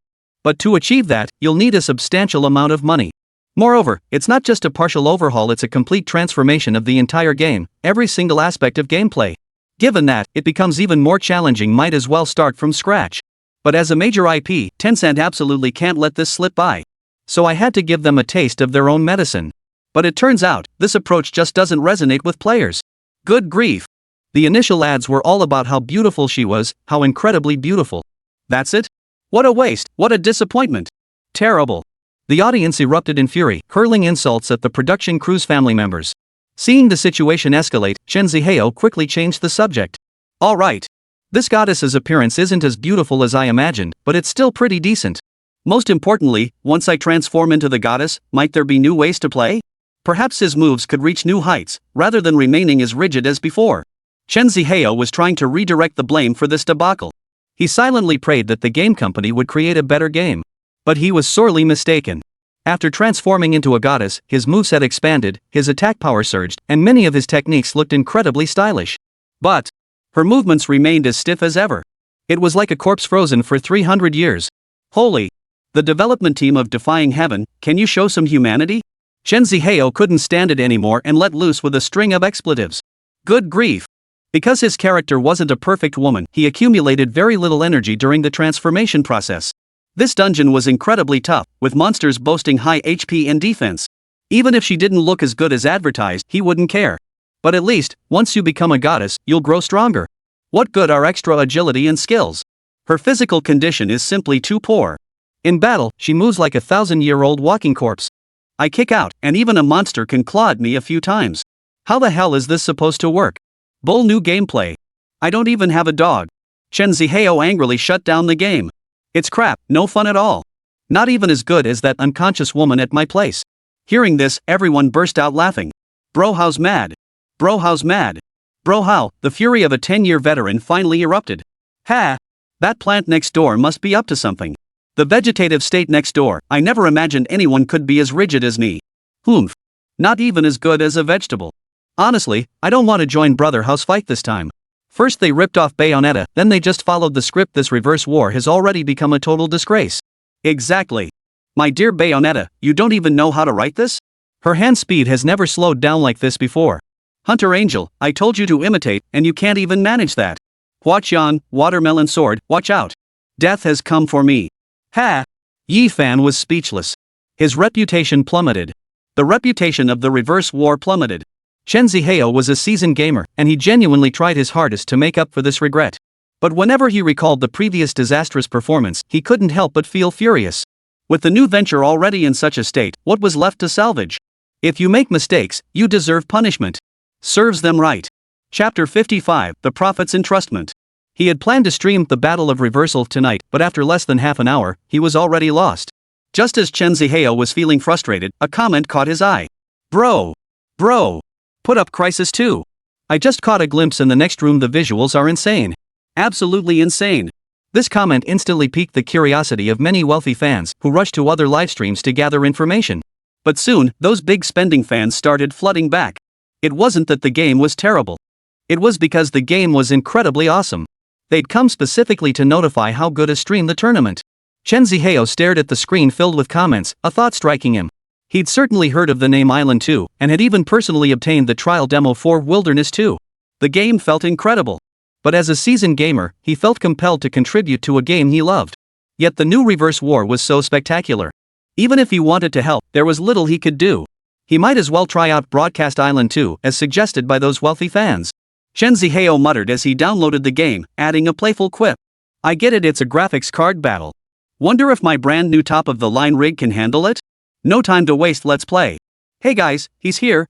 But to achieve that, you'll need a substantial amount of money. Moreover, it's not just a partial overhaul, it's a complete transformation of the entire game, every single aspect of gameplay. Given that, it becomes even more challenging. Might as well start from scratch. But as a major IP, Tencent absolutely can't let this slip by. So I had to give them a taste of their own medicine. But it turns out, this approach just doesn't resonate with players. Good grief. The initial ads were all about how beautiful she was, how incredibly beautiful. That's it? What a waste, what a disappointment. Terrible. The audience erupted in fury, hurling insults at the production crew's family members. Seeing the situation escalate, Chen Zihao quickly changed the subject. Alright. This goddess's appearance isn't as beautiful as I imagined, but it's still pretty decent. Most importantly, once I transform into the goddess, might there be new ways to play? Perhaps his moves could reach new heights, rather than remaining as rigid as before. Chen Zihao was trying to redirect the blame for this debacle. He silently prayed that the game company would create a better game. But he was sorely mistaken. After transforming into a goddess, his moveset expanded, his attack power surged, and many of his techniques looked incredibly stylish. But her movements remained as stiff as ever. It was like a corpse frozen for 300 years. Holy! The development team of Defying Heaven, can you show some humanity? Chen Zihao couldn't stand it anymore and let loose with a string of expletives. Good grief! Because his character wasn't a perfect woman, he accumulated very little energy during the transformation process. This dungeon was incredibly tough, with monsters boasting high HP and defense. Even if she didn't look as good as advertised, he wouldn't care. But at least, once you become a goddess, you'll grow stronger. What good are extra agility and skills? Her physical condition is simply too poor. In battle, she moves like a 1,000-year-old walking corpse. I kick out, and even a monster can claw at me a few times. How the hell is this supposed to work? Bull new gameplay. I don't even have a dog. Chen Zihao angrily shut down the game. It's crap, no fun at all. Not even as good as that unconscious woman at my place. Hearing this, everyone burst out laughing. Bro, how's mad? Bro, how's mad? Bro, how? The fury of a 10-year veteran finally erupted. Ha! That plant next door must be up to something. The vegetative state next door, I never imagined anyone could be as rigid as me. Not even as good as a vegetable. Honestly, I don't want to join Brother House fight this time. First they ripped off Bayonetta, then they just followed the script. This reverse war has already become a total disgrace. Exactly. My dear Bayonetta, you don't even know how to write this? Her hand speed has never slowed down like this before. Hunter Angel, I told you to imitate, and you can't even manage that. Huaqian, watermelon sword, watch out. Death has come for me. Ha! Yefei was speechless. His reputation plummeted. The reputation of the reverse war plummeted. Chen Zihao was a seasoned gamer, and he genuinely tried his hardest to make up for this regret. But whenever he recalled the previous disastrous performance, he couldn't help but feel furious. With the new venture already in such a state, what was left to salvage? If you make mistakes, you deserve punishment. Serves them right. Chapter 55, The Prophet's Entrustment. He had planned to stream the Battle of Reversal tonight, but after less than half an hour, he was already lost. Just as Chen Zihao was feeling frustrated, a comment caught his eye. Bro! Put up Crisis 2. I just caught a glimpse in the next room. The visuals are insane. Absolutely insane. This comment instantly piqued the curiosity of many wealthy fans, who rushed to other livestreams to gather information. But soon, those big spending fans started flooding back. It wasn't that the game was terrible. It was because the game was incredibly awesome. They'd come specifically to notify how good a stream the tournament. Chen Zihao stared at the screen filled with comments, a thought striking him. He'd certainly heard of the name Island 2, and had even personally obtained the trial demo for Wilderness 2. The game felt incredible. But as a seasoned gamer, he felt compelled to contribute to a game he loved. Yet the new Reverse War was so spectacular. Even if he wanted to help, there was little he could do. He might as well try out Broadcast Island 2, as suggested by those wealthy fans. Chen Zihao muttered as he downloaded the game, adding a playful quip. I get it, it's a graphics card battle. Wonder if my brand new top-of-the-line rig can handle it? No time to waste, let's play. Hey guys, he's here.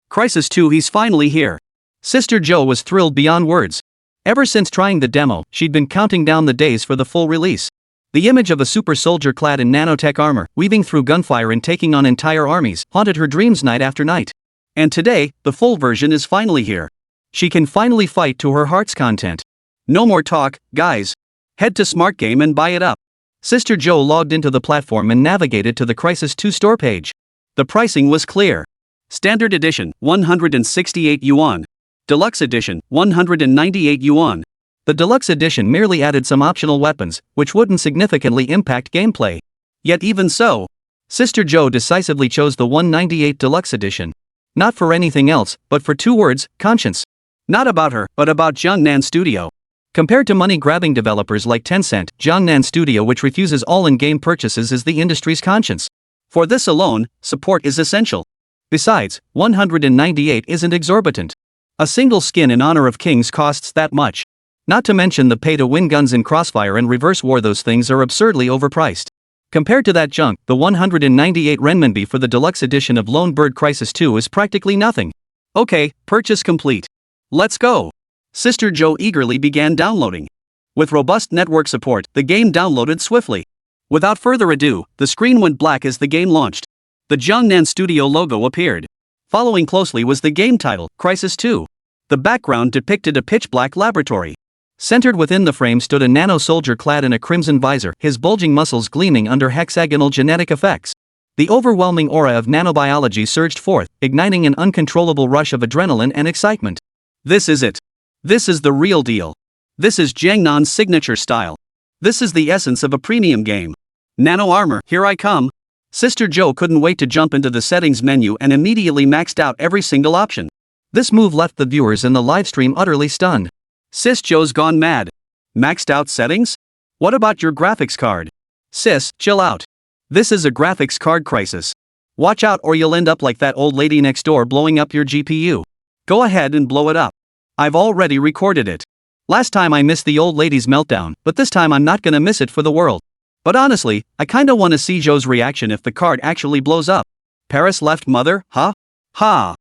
Crisis 2, he's finally here. Sister Jo was thrilled beyond words. Ever since trying the demo, she'd been counting down the days for the full release. The image of a super soldier clad in nanotech armor, weaving through gunfire and taking on entire armies, haunted her dreams night after night. And today, the full version is finally here. She can finally fight to her heart's content. No more talk, guys. Head to Smart Game and buy it up. Sister Jo logged into the platform and navigated to the Crisis 2 store page. The pricing was clear. Standard Edition, 168 yuan. Deluxe Edition, 198 yuan. The Deluxe Edition merely added some optional weapons, which wouldn't significantly impact gameplay. Yet even so, Sister Jo decisively chose the 198 Deluxe Edition. Not for anything else, but for two words, conscience. Not about her, but about Jiangnan Studio. Compared to money-grabbing developers like Tencent, Jiangnan Studio, which refuses all in-game purchases, is the industry's conscience. For this alone, support is essential. Besides, 198 isn't exorbitant. A single skin in honor of kings costs that much. Not to mention the pay-to-win guns in Crossfire and Reverse War, those things are absurdly overpriced. Compared to that junk, the 198 renminbi for the deluxe edition of Lone Bird Crisis 2 is practically nothing. Okay, purchase complete. Let's go. Sister Jo eagerly began downloading. With robust network support, the game downloaded swiftly. Without further ado, the screen went black as the game launched. The Jiangnan Studio logo appeared. Following closely was the game title, Crisis 2. The background depicted a pitch-black laboratory. Centered within the frame stood a nano-soldier clad in a crimson visor, his bulging muscles gleaming under hexagonal genetic effects. The overwhelming aura of nanobiology surged forth, igniting an uncontrollable rush of adrenaline and excitement. This is it. This is the real deal. This is Jiangnan's signature style. This is the essence of a premium game. Nano armor, here I come. Sister Jo couldn't wait to jump into the settings menu and immediately maxed out every single option. This move left the viewers in the livestream utterly stunned. Sis Jo's gone mad. Maxed out settings? What about your graphics card? Sis, chill out. This is a graphics card crisis. Watch out or you'll end up like that old lady next door blowing up your GPU. Go ahead and blow it up. I've already recorded it. Last time I missed the old lady's meltdown, but this time I'm not gonna miss it for the world. But honestly, I kinda wanna see Jo's reaction if the card actually blows up. Paris left mother, huh? Ha,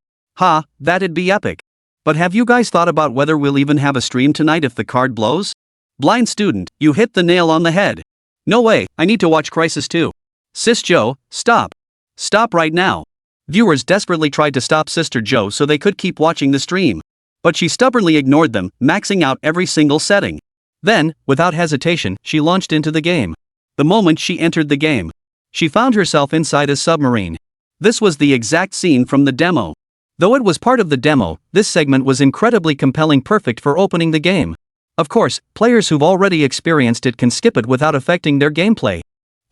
that'd be epic. But have you guys thought about whether we'll even have a stream tonight if the card blows? Blind student, you hit the nail on the head. No way, I need to watch Crisis 2. Sis Jo, stop. Stop right now. Viewers desperately tried to stop Sister Jo so they could keep watching the stream. But she stubbornly ignored them, maxing out every single setting. Then, without hesitation, she launched into the game. The moment she entered the game, she found herself inside a submarine. This was the exact scene from the demo. Though it was part of the demo, this segment was incredibly compelling, perfect for opening the game. Of course, players who've already experienced it can skip it without affecting their gameplay.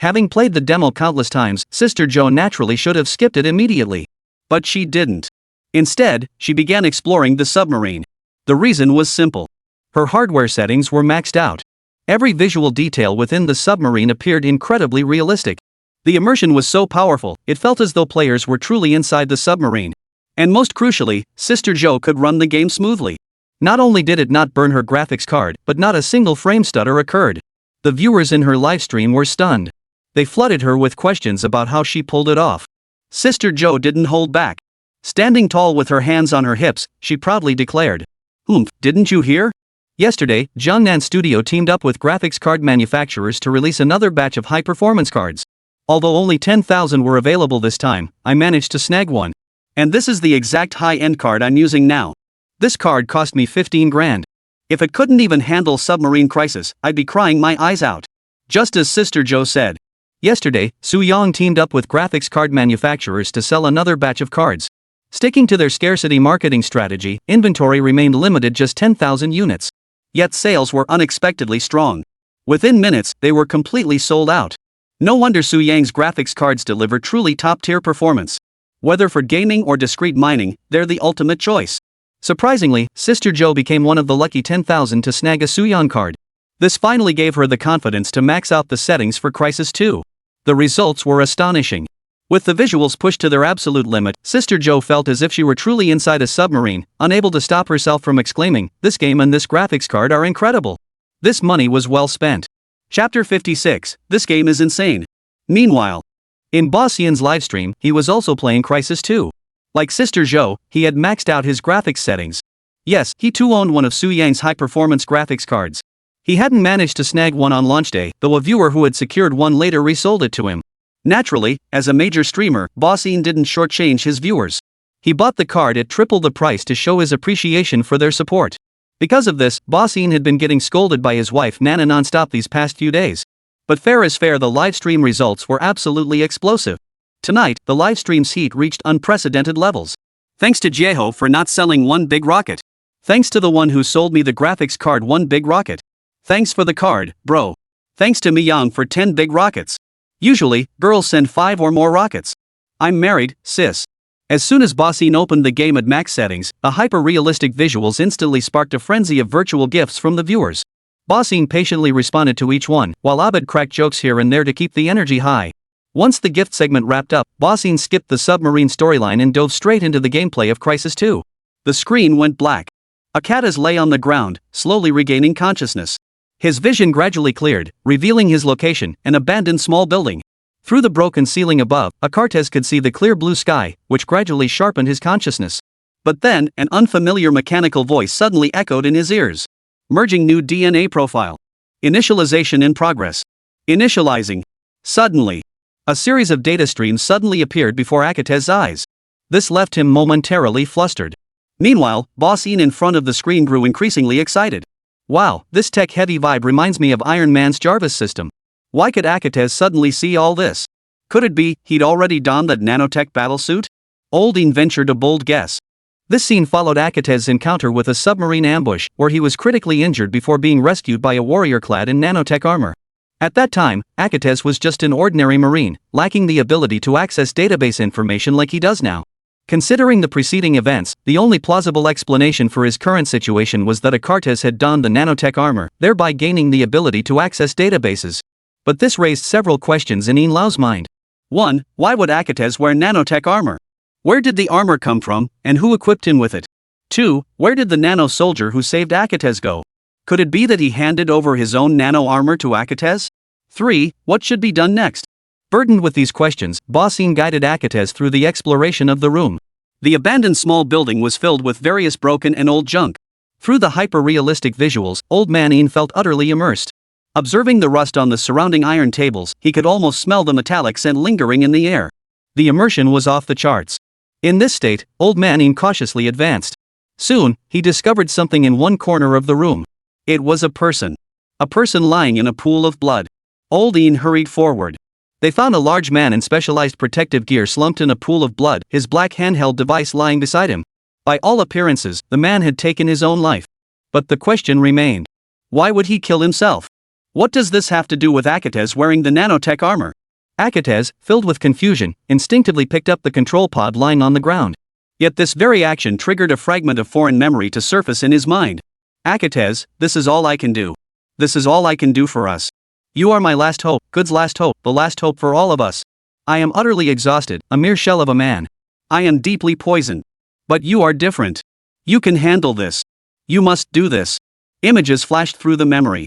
Having played the demo countless times, Sister Jo naturally should have skipped it immediately. But she didn't. Instead, she began exploring the submarine. The reason was simple. Her hardware settings were maxed out. Every visual detail within the submarine appeared incredibly realistic. The immersion was so powerful, it felt as though players were truly inside the submarine. And most crucially, Sister Jo could run the game smoothly. Not only did it not burn her graphics card, but not a single frame stutter occurred. The viewers in her livestream were stunned. They flooded her with questions about how she pulled it off. Sister Jo didn't hold back. Standing tall with her hands on her hips, she proudly declared, didn't you hear? Yesterday, Jiangnan Studio teamed up with graphics card manufacturers to release another batch of high-performance cards. Although only 10,000 were available this time, I managed to snag one. And this is the exact high-end card I'm using now. This card cost me 15 grand. If it couldn't even handle Submarine Crisis, I'd be crying my eyes out. Just as Sister Jo said. Yesterday, Su Yang teamed up with graphics card manufacturers to sell another batch of cards. Sticking to their scarcity marketing strategy, inventory remained limited, just 10,000 units. Yet sales were unexpectedly strong. Within minutes, they were completely sold out. No wonder Su Yang's graphics cards deliver truly top-tier performance. Whether for gaming or discrete mining, they're the ultimate choice. Surprisingly, Sister Jo became one of the lucky 10,000 to snag a Su Yang card. This finally gave her the confidence to max out the settings for Crisis 2. The results were astonishing. With the visuals pushed to their absolute limit, Sister Jo felt as if she were truly inside a submarine, unable to stop herself from exclaiming, "This game and this graphics card are incredible. This money was well spent." Chapter 56, This game is insane. Meanwhile, in Boss Yan's livestream, he was also playing Crisis 2. Like Sister Jo, he had maxed out his graphics settings. Yes, he too owned one of Su Yang's high-performance graphics cards. He hadn't managed to snag one on launch day, though a viewer who had secured one later resold it to him. Naturally, as a major streamer, Boss Yan didn't shortchange his viewers. He bought the card at triple the price to show his appreciation for their support. Because of this, Boss Yan had been getting scolded by his wife Nana non-stop these past few days. But fair is fair, the livestream results were absolutely explosive. Tonight, the livestream's heat reached unprecedented levels. Thanks to Jieho for not selling one big rocket. Thanks to the one who sold me the graphics card one big rocket. Thanks for the card, bro. Thanks to Miyang for 10 big rockets. Usually, girls send 5 or more rockets. I'm married, sis. As soon as Boss Yan opened the game at max settings, the hyper-realistic visuals instantly sparked a frenzy of virtual gifts from the viewers. Boss Yan patiently responded to each one, while Abed cracked jokes here and there to keep the energy high. Once the gift segment wrapped up, Boss Yan skipped the submarine storyline and dove straight into the gameplay of Crisis 2. The screen went black. Akatas lay on the ground, slowly regaining consciousness. His vision gradually cleared, revealing his location, an abandoned small building. Through the broken ceiling above, Akartas could see the clear blue sky, which gradually sharpened his consciousness. But then, an unfamiliar mechanical voice suddenly echoed in his ears. Merging new DNA profile. Initialization in progress. Initializing. Suddenly, a series of data streams suddenly appeared before Akatas' eyes. This left him momentarily flustered. Meanwhile, Boss Yan in front of the screen grew increasingly excited. Wow, this tech-heavy vibe reminds me of Iron Man's Jarvis system. Why could Akatas suddenly see all this? Could it be he'd already donned that nanotech battlesuit? Old Yan ventured a bold guess. This scene followed Akatas' encounter with a submarine ambush, where he was critically injured before being rescued by a warrior clad in nanotech armor. At that time, Akatas was just an ordinary marine, lacking the ability to access database information like he does now. Considering the preceding events, the only plausible explanation for his current situation was that Akartas had donned the nanotech armor, thereby gaining the ability to access databases. But this raised several questions in Yin Lao's mind. 1. Why would Akatas wear nanotech armor? Where did the armor come from, and who equipped him with it? 2. Where did the nano soldier who saved Akatas go? Could it be that he handed over his own nano armor to Akatas? 3. What should be done next? Burdened with these questions, Boss Yan guided Akatas through the exploration of the room. The abandoned small building was filled with various broken and old junk. Through the hyper-realistic visuals, Old Man Yan felt utterly immersed. Observing the rust on the surrounding iron tables, he could almost smell the metallic scent lingering in the air. The immersion was off the charts. In this state, Old Man Yan cautiously advanced. Soon, he discovered something in one corner of the room. It was a person. A person lying in a pool of blood. Old Yan hurried forward. They found a large man in specialized protective gear slumped in a pool of blood, his black handheld device lying beside him. By all appearances, the man had taken his own life. But the question remained. Why would he kill himself? What does this have to do with Akates wearing the nanotech armor? Akates, filled with confusion, instinctively picked up the control pod lying on the ground. Yet this very action triggered a fragment of foreign memory to surface in his mind. Akates, this is all I can do. This is all I can do for us. You are my last hope, Good's last hope, the last hope for all of us. I am utterly exhausted, a mere shell of a man. I am deeply poisoned. But you are different. You can handle this. You must do this. Images flashed through the memory.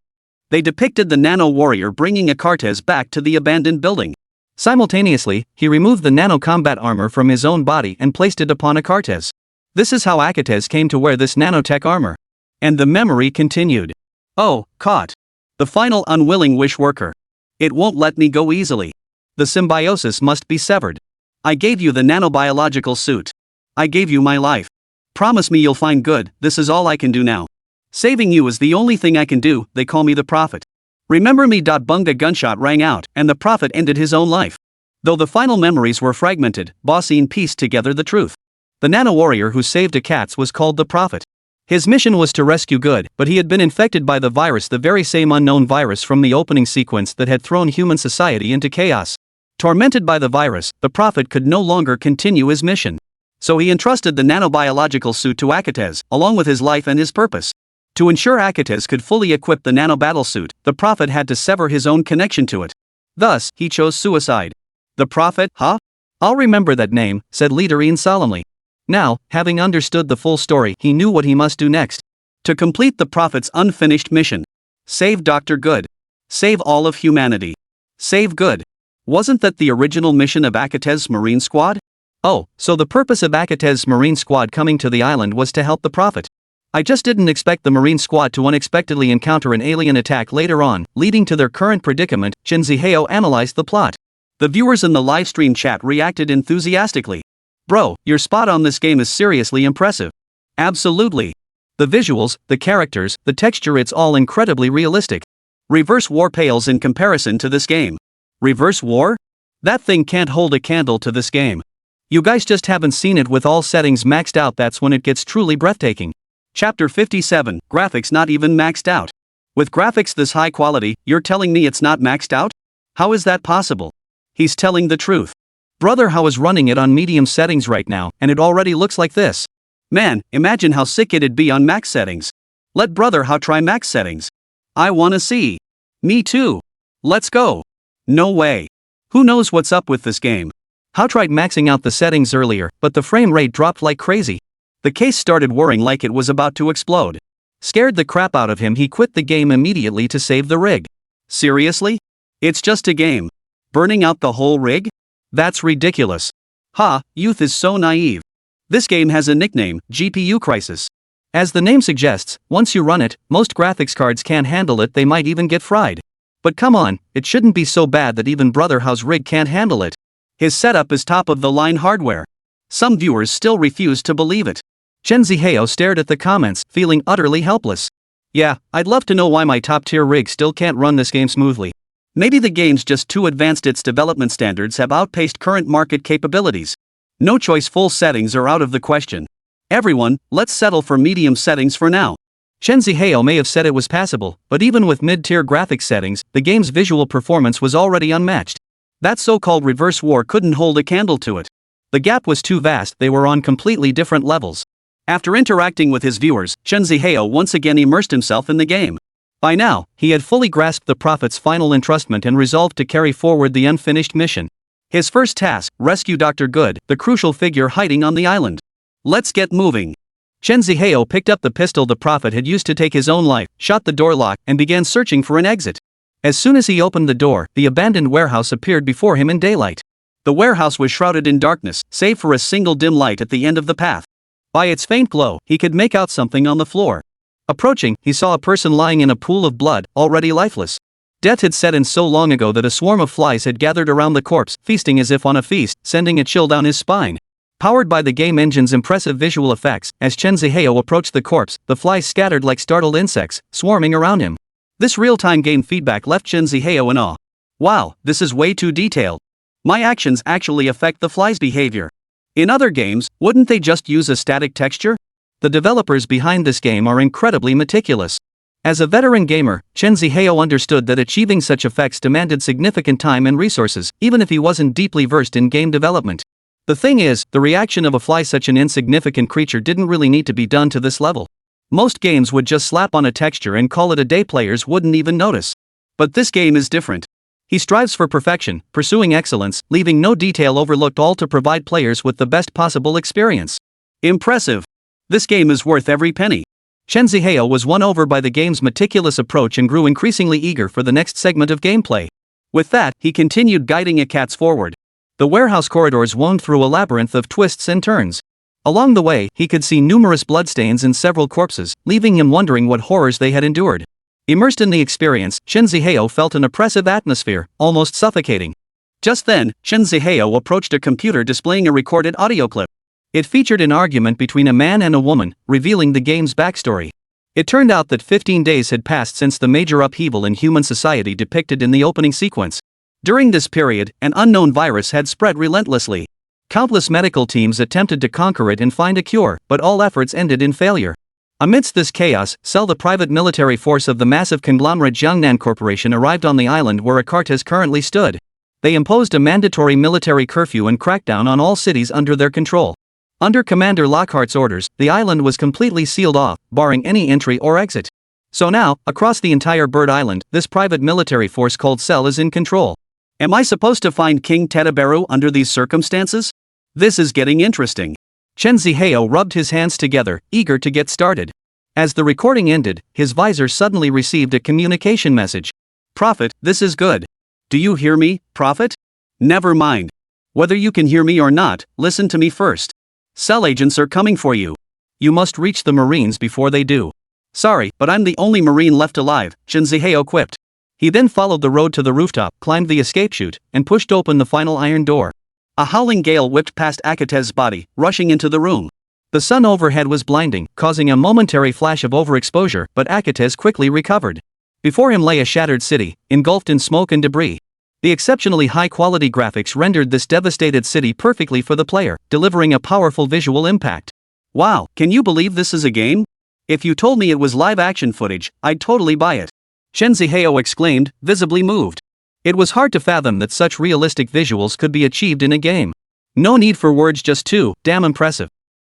They depicted the nano warrior bringing Akates back to the abandoned building. Simultaneously, he removed the nano combat armor from his own body and placed it upon Akates. This is how Akates came to wear this nanotech armor. And the memory continued. Oh, caught. The final unwilling wish worker. It won't let me go easily. The symbiosis must be severed. I gave you the nanobiological suit. I gave you my life. Promise me you'll find good, this is all I can do now. Saving you is the only thing I can do, they call me the Prophet. Remember me. Bunga gunshot rang out, and the Prophet ended his own life. Though the final memories were fragmented, Bossine pieced together the truth. The nano warrior who saved Akates was called the Prophet. His mission was to rescue Good, but he had been infected by the virus, the very same unknown virus from the opening sequence that had thrown human society into chaos. Tormented by the virus, the Prophet could no longer continue his mission. So he entrusted the nanobiological suit to Akates, along with his life and his purpose. To ensure Akates could fully equip the nano battle suit, the Prophet had to sever his own connection to it. Thus, he chose suicide. The Prophet, huh? I'll remember that name, said Leader Ian solemnly. Now, having understood the full story, he knew what he must do next. To complete the Prophet's unfinished mission. Save Dr. Good. Save all of humanity. Save Good. Wasn't that the original mission of Akates' Marine Squad? Oh, so the purpose of Akates' Marine Squad coming to the island was to help the Prophet. I just didn't expect the Marine Squad to unexpectedly encounter an alien attack later on, leading to their current predicament. Shinziheo analyzed the plot. The viewers in the livestream chat reacted enthusiastically. Bro, you're spot on, this game is seriously impressive. Absolutely. The visuals, the characters, the texture, it's all incredibly realistic. Reverse War pales in comparison to this game. Reverse War? That thing can't hold a candle to this game. You guys just haven't seen it with all settings maxed out, that's when it gets truly breathtaking. Chapter 57, Graphics not even maxed out. With graphics this high quality, you're telling me it's not maxed out? How is that possible? He's telling the truth. Brother How is running it on medium settings right now, and it already looks like this. Man, imagine how sick it'd be on max settings. Let Brother How try max settings. I wanna see. Me too. Let's go. No way. Who knows what's up with this game? How tried maxing out the settings earlier, but the frame rate dropped like crazy. The case started whirring like it was about to explode. Scared the crap out of him, he quit the game immediately to save the rig. Seriously? It's just a game. Burning out the whole rig? That's ridiculous. Ha, youth is so naive. This game has a nickname, GPU Crisis. As the name suggests, once you run it, most graphics cards can't handle it, they might even get fried. But come on, it shouldn't be so bad that even Brother How's rig can't handle it. His setup is top-of-the-line hardware. Some viewers still refuse to believe it. Shinziheo stared at the comments, feeling utterly helpless. Yeah, I'd love to know why my top-tier rig still can't run this game smoothly. Maybe the game's just too advanced, its development standards have outpaced current market capabilities. No choice, full settings are out of the question. Everyone, let's settle for medium settings for now. Shinziheo may have said it was passable, but even with mid-tier graphics settings, the game's visual performance was already unmatched. That so-called Reverse War couldn't hold a candle to it. The gap was too vast, they were on completely different levels. After interacting with his viewers, Shinziheo once again immersed himself in the game. By now, he had fully grasped the Prophet's final entrustment and resolved to carry forward the unfinished mission. His first task, rescue Dr. Good, the crucial figure hiding on the island. Let's get moving. Shinziheo picked up the pistol the Prophet had used to take his own life, shot the door lock, and began searching for an exit. As soon as he opened the door, the abandoned warehouse appeared before him in daylight. The warehouse was shrouded in darkness, save for a single dim light at the end of the path. By its faint glow, he could make out something on the floor. Approaching, he saw a person lying in a pool of blood, already lifeless. Death had set in so long ago that a swarm of flies had gathered around the corpse, feasting as if on a feast, sending a chill down his spine. Powered by the game engine's impressive visual effects, as Shinziheo approached the corpse, the flies scattered like startled insects, swarming around him. This real-time game feedback left Shinziheo in awe. Wow, this is way too detailed. My actions actually affect the fly's behavior. In other games, wouldn't they just use a static texture? The developers behind this game are incredibly meticulous. As a veteran gamer, Chen Zihao understood that achieving such effects demanded significant time and resources, even if he wasn't deeply versed in game development. The thing is, the reaction of a fly, such an insignificant creature, didn't really need to be done to this level. Most games would just slap on a texture and call it a day, players wouldn't even notice. But this game is different. He strives for perfection, pursuing excellence, leaving no detail overlooked, all to provide players with the best possible experience. Impressive. This game is worth every penny. Chen Zihao was won over by the game's meticulous approach and grew increasingly eager for the next segment of gameplay. With that, he continued guiding cats forward. The warehouse corridors wound through a labyrinth of twists and turns. Along the way, he could see numerous bloodstains and several corpses, leaving him wondering what horrors they had endured. Immersed in the experience, Chen Zihao felt an oppressive atmosphere, almost suffocating. Just then, Chen Zihao approached a computer displaying a recorded audio clip. It featured an argument between a man and a woman, revealing the game's backstory. It turned out that 15 days had passed since the major upheaval in human society depicted in the opening sequence. During this period, an unknown virus had spread relentlessly. Countless medical teams attempted to conquer it and find a cure, but all efforts ended in failure. Amidst this chaos, Cell, the private military force of the massive conglomerate Jiangnan Corporation, arrived on the island where Akartas currently stood. They imposed a mandatory military curfew and crackdown on all cities under their control. Under Commander Lockhart's orders, the island was completely sealed off, barring any entry or exit. So now, across the entire Bird Island, this private military force called Cell is in control. Am I supposed to find King Tetaberu under these circumstances? This is getting interesting. Chen Zihao rubbed his hands together, eager to get started. As the recording ended, his visor suddenly received a communication message. Prophet, this is good. Do you hear me, Prophet? Never mind. Whether you can hear me or not, listen to me first. Cell agents are coming for you. You must reach the Marines before they do. Sorry, but I'm the only Marine left alive, Chen Zihao quipped. He then followed the road to the rooftop, climbed the escape chute, and pushed open the final iron door. A howling gale whipped past Akate's body, rushing into the room. The sun overhead was blinding, causing a momentary flash of overexposure, but Akates quickly recovered. Before him lay a shattered city, engulfed in smoke and debris. The exceptionally high-quality graphics rendered this devastated city perfectly for the player, delivering a powerful visual impact. Wow, can you believe this is a game? If you told me it was live-action footage, I'd totally buy it. Chen Zihao exclaimed, visibly moved. It was hard to fathom that such realistic visuals could be achieved in a game. No need for words, just too damn impressive.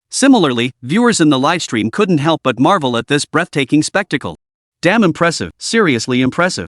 Similarly, viewers in the livestream couldn't help but marvel at this breathtaking spectacle. Damn impressive, seriously impressive.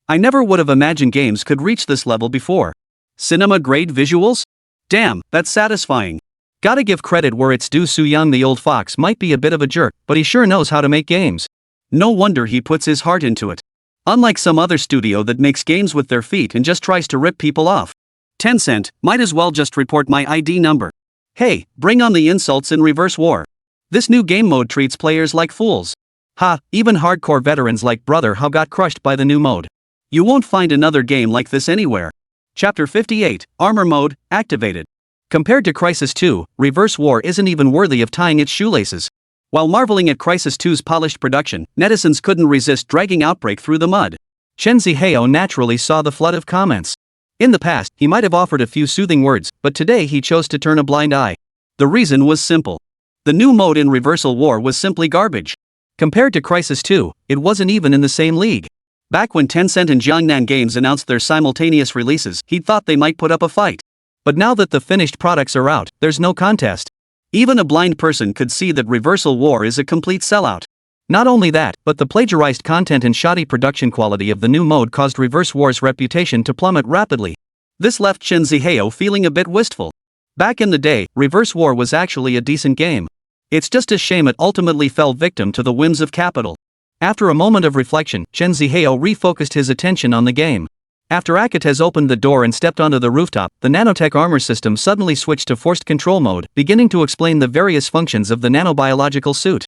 I never would have imagined games could reach this level before. Cinema-grade visuals? Damn, that's satisfying. Gotta give credit where it's due. Su Yang, the old fox, might be a bit of a jerk, but he sure knows how to make games. No wonder he puts his heart into it. Unlike some other studio that makes games with their feet and just tries to rip people off. Tencent, might as well just report my ID number. Hey, bring on the insults in Reverse War. This new game mode treats players like fools. Ha, even hardcore veterans like Brother How got crushed by the new mode. You won't find another game like this anywhere. Chapter 58, Armor Mode, activated. Compared to Crysis 2, Reverse War isn't even worthy of tying its shoelaces. While marveling at Crysis 2's polished production, netizens couldn't resist dragging Outbreak through the mud. Chen Zihao naturally saw the flood of comments. In the past, he might have offered a few soothing words, but today he chose to turn a blind eye. The reason was simple. The new mode in Reversal War was simply garbage. Compared to Crysis 2, it wasn't even in the same league. Back when Tencent and Jiangnan Games announced their simultaneous releases, he'd thought they might put up a fight. But now that the finished products are out, there's no contest. Even a blind person could see that Reversal War is a complete sellout. Not only that, but the plagiarized content and shoddy production quality of the new mode caused Reverse War's reputation to plummet rapidly. This left Chen Zihao feeling a bit wistful. Back in the day, Reverse War was actually a decent game. It's just a shame it ultimately fell victim to the whims of capital. After a moment of reflection, Chen Zihao refocused his attention on the game. After Akates opened the door and stepped onto the rooftop, the nanotech armor system suddenly switched to forced control mode, beginning to explain the various functions of the nanobiological suit.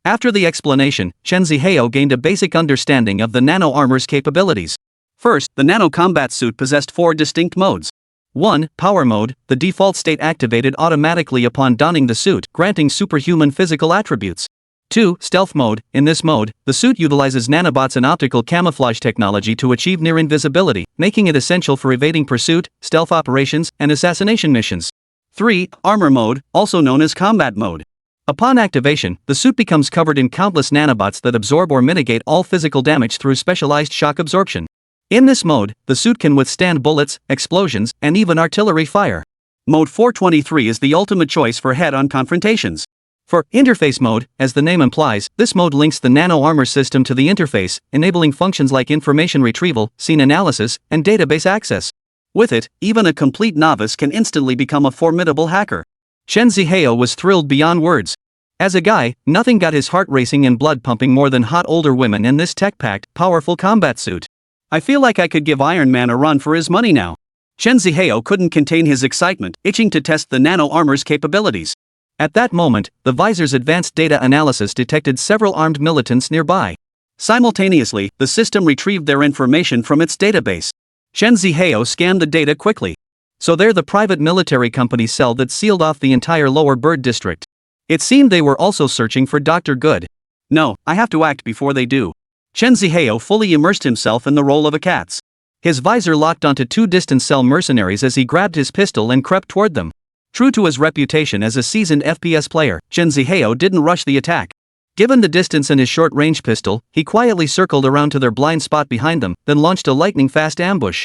After the explanation, Chen Zihao gained a basic understanding of the nano armor's capabilities. First, the nano combat suit possessed 4 distinct modes. 1. Power mode, the default state activated automatically upon donning the suit, granting superhuman physical attributes. 2. Stealth mode. In this mode, the suit utilizes nanobots and optical camouflage technology to achieve near invisibility, making it essential for evading pursuit, stealth operations, and assassination missions. 3. Armor mode, also known as combat mode. Upon activation, the suit becomes covered in countless nanobots that absorb or mitigate all physical damage through specialized shock absorption. In this mode, the suit can withstand bullets, explosions, and even artillery fire. Mode 423 is the ultimate choice for head-on confrontations. For interface mode, as the name implies, this mode links the nano armor system to the interface, enabling functions like information retrieval, scene analysis, and database access. With it, even a complete novice can instantly become a formidable hacker. Chen Zihao was thrilled beyond words. As a guy, nothing got his heart racing and blood pumping more than hot older women in this tech-packed, powerful combat suit. I feel like I could give Iron Man a run for his money now. Chen Zihao couldn't contain his excitement, itching to test the nano armor's capabilities. At that moment, the visor's advanced data analysis detected several armed militants nearby. Simultaneously, the system retrieved their information from its database. Chen Zihao scanned the data quickly. So they're the private military company cell that sealed off the entire Lower Bird district. It seemed they were also searching for Dr. Good. No, I have to act before they do. Chen Zihao fully immersed himself in the role of a cat's. His visor locked onto two distant cell mercenaries as he grabbed his pistol and crept toward them. True to his reputation as a seasoned FPS player, Chen Zihao didn't rush the attack. Given the distance and his short-range pistol, he quietly circled around to their blind spot behind them, then launched a lightning-fast ambush.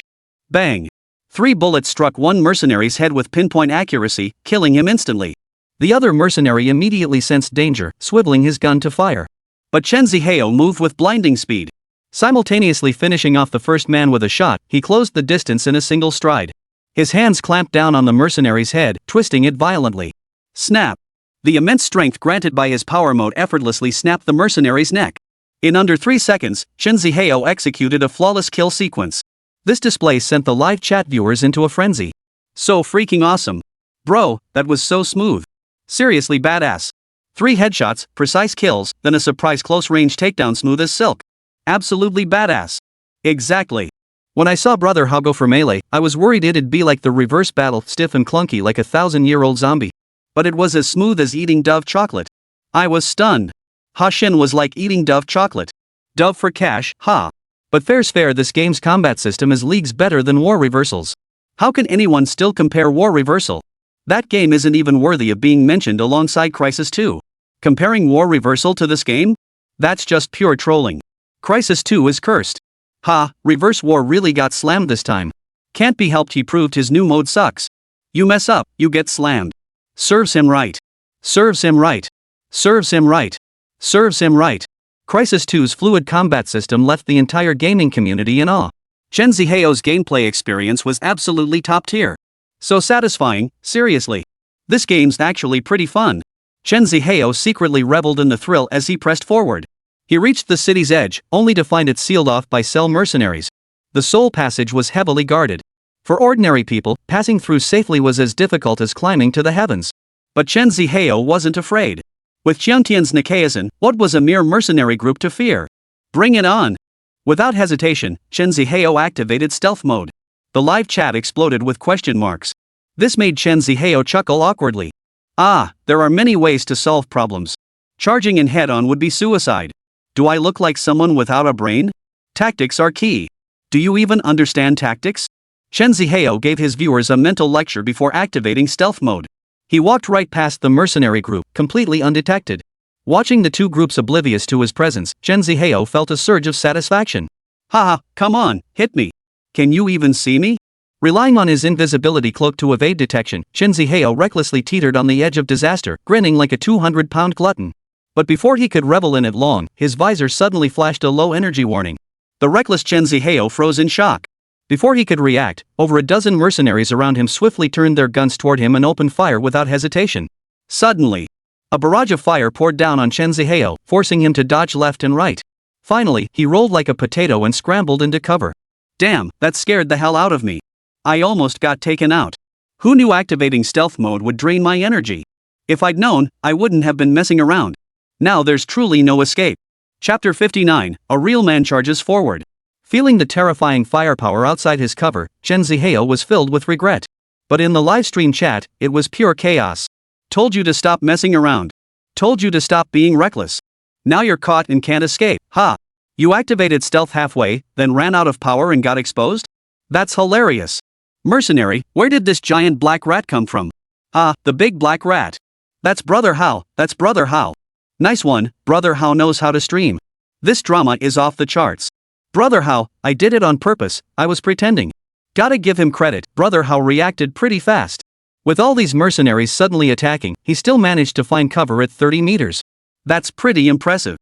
Bang! 3 bullets struck one mercenary's head with pinpoint accuracy, killing him instantly. The other mercenary immediately sensed danger, swiveling his gun to fire. But Chen Zihao moved with blinding speed. Simultaneously finishing off the first man with a shot, he closed the distance in a single stride. His hands clamped down on the mercenary's head, twisting it violently. Snap! The immense strength granted by his power mode effortlessly snapped the mercenary's neck. In under 3 seconds, Chen Zihao executed a flawless kill sequence. This display sent the live chat viewers into a frenzy. So freaking awesome. Bro, that was so smooth. Seriously badass. 3 headshots, precise kills, then a surprise close-range takedown smooth as silk. Absolutely badass. Exactly. When I saw Brother Hao go for melee, I was worried it'd be like the reverse battle, stiff and clunky like a 1,000-year-old zombie. But it was as smooth as eating Dove chocolate. I was stunned. Ha Shin was like eating Dove chocolate. Dove for cash, ha. But fair's fair, this game's combat system is leagues better than War Reversals. How can anyone still compare War Reversal? That game isn't even worthy of being mentioned alongside Crysis 2. Comparing War Reversal to this game? That's just pure trolling. Crysis 2 is cursed. Ha, Reverse War really got slammed this time. Can't be helped, he proved his new mode sucks. You mess up, you get slammed. Serves him right. Serves him right. Serves him right. Serves him right. Crysis 2's fluid combat system left the entire gaming community in awe. Chen Zihao's gameplay experience was absolutely top tier. So satisfying, seriously. This game's actually pretty fun. Chen Zihao secretly reveled in the thrill as he pressed forward. He reached the city's edge, only to find it sealed off by cell mercenaries. The Soul Passage was heavily guarded. For ordinary people, passing through safely was as difficult as climbing to the heavens. But Chen Zihao wasn't afraid. With Qiangtian's Nikayasan, what was a mere mercenary group to fear? Bring it on! Without hesitation, Chen Zihao activated stealth mode. The live chat exploded with question marks. This made Chen Zihao chuckle awkwardly. Ah, there are many ways to solve problems. Charging in head-on would be suicide. Do I look like someone without a brain? Tactics are key. Do you even understand tactics? Chen Zihao gave his viewers a mental lecture before activating stealth mode. He walked right past the mercenary group, completely undetected. Watching the two groups oblivious to his presence, Chen Zihao felt a surge of satisfaction. Haha, come on, hit me. Can you even see me? Relying on his invisibility cloak to evade detection, Chen Zihao recklessly teetered on the edge of disaster, grinning like a 200-pound glutton. But before he could revel in it long, his visor suddenly flashed a low-energy warning. The reckless Chen Zihao froze in shock. Before he could react, over a dozen mercenaries around him swiftly turned their guns toward him and opened fire without hesitation. Suddenly, a barrage of fire poured down on Chen Zihao, forcing him to dodge left and right. Finally, he rolled like a potato and scrambled into cover. Damn, that scared the hell out of me. I almost got taken out. Who knew activating stealth mode would drain my energy? If I'd known, I wouldn't have been messing around. Now there's truly no escape. Chapter 59, A Real Man Charges Forward. Feeling the terrifying firepower outside his cover, Chen Zihao was filled with regret. But in the livestream chat, it was pure chaos. Told you to stop messing around. Told you to stop being reckless. Now you're caught and can't escape, ha! You activated stealth halfway, then ran out of power and got exposed? That's hilarious. Mercenary, where did this giant black rat come from? Ah, the big black rat. That's Brother How, that's Brother How. Nice one, Brother How knows how to stream. This drama is off the charts. Brother How, I did it on purpose, I was pretending. Gotta give him credit, Brother How reacted pretty fast. With all these mercenaries suddenly attacking, he still managed to find cover at 30 meters. That's pretty impressive.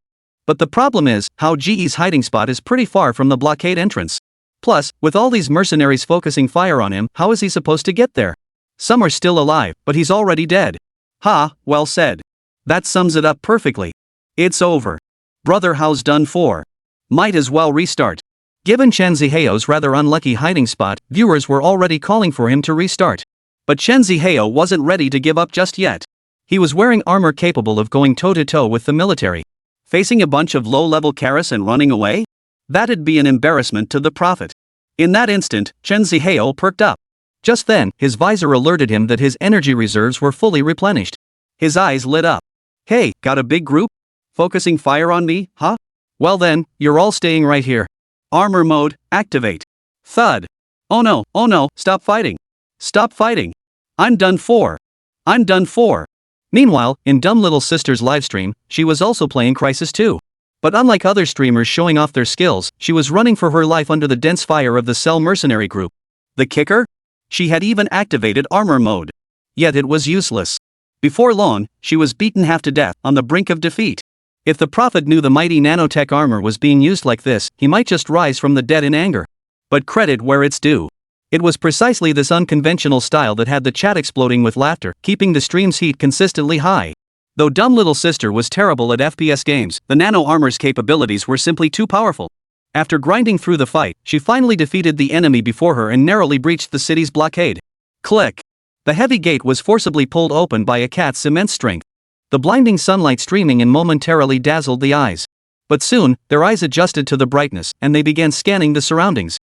But the problem is, How Ge's hiding spot is pretty far from the blockade entrance. Plus, with all these mercenaries focusing fire on him, how is he supposed to get there? Some are still alive, but he's already dead. Ha, well said. That sums it up perfectly. It's over. Brother How's done for. Might as well restart. Given Chen Ziheo's rather unlucky hiding spot, viewers were already calling for him to restart. But Chen Ziheo wasn't ready to give up just yet. He was wearing armor capable of going toe-to-toe with the military. Facing a bunch of low-level Karas and running away? That'd be an embarrassment to the prophet. In that instant, Chen Ziheo perked up. Just then, his visor alerted him that his energy reserves were fully replenished. His eyes lit up. Hey, got a big group? Focusing fire on me, huh? Well then, you're all staying right here. Armor mode, activate. Thud. Oh no, stop fighting. Stop fighting. I'm done for. I'm done for. Meanwhile, in Dumb Little Sister's livestream, she was also playing Crisis 2. But unlike other streamers showing off their skills, she was running for her life under the dense fire of the Cell mercenary group. The kicker? She had even activated armor mode. Yet it was useless. Before long, she was beaten half to death, on the brink of defeat. If the prophet knew the mighty nanotech armor was being used like this, he might just rise from the dead in anger. But credit where it's due. It was precisely this unconventional style that had the chat exploding with laughter, keeping the stream's heat consistently high. Though Dumb Little Sister was terrible at FPS games, the nano armor's capabilities were simply too powerful. After grinding through the fight, she finally defeated the enemy before her and narrowly breached the city's blockade. Click. The heavy gate was forcibly pulled open by a cat's immense strength. The blinding sunlight streaming in momentarily dazzled the eyes. But soon, their eyes adjusted to the brightness, and they began scanning the surroundings.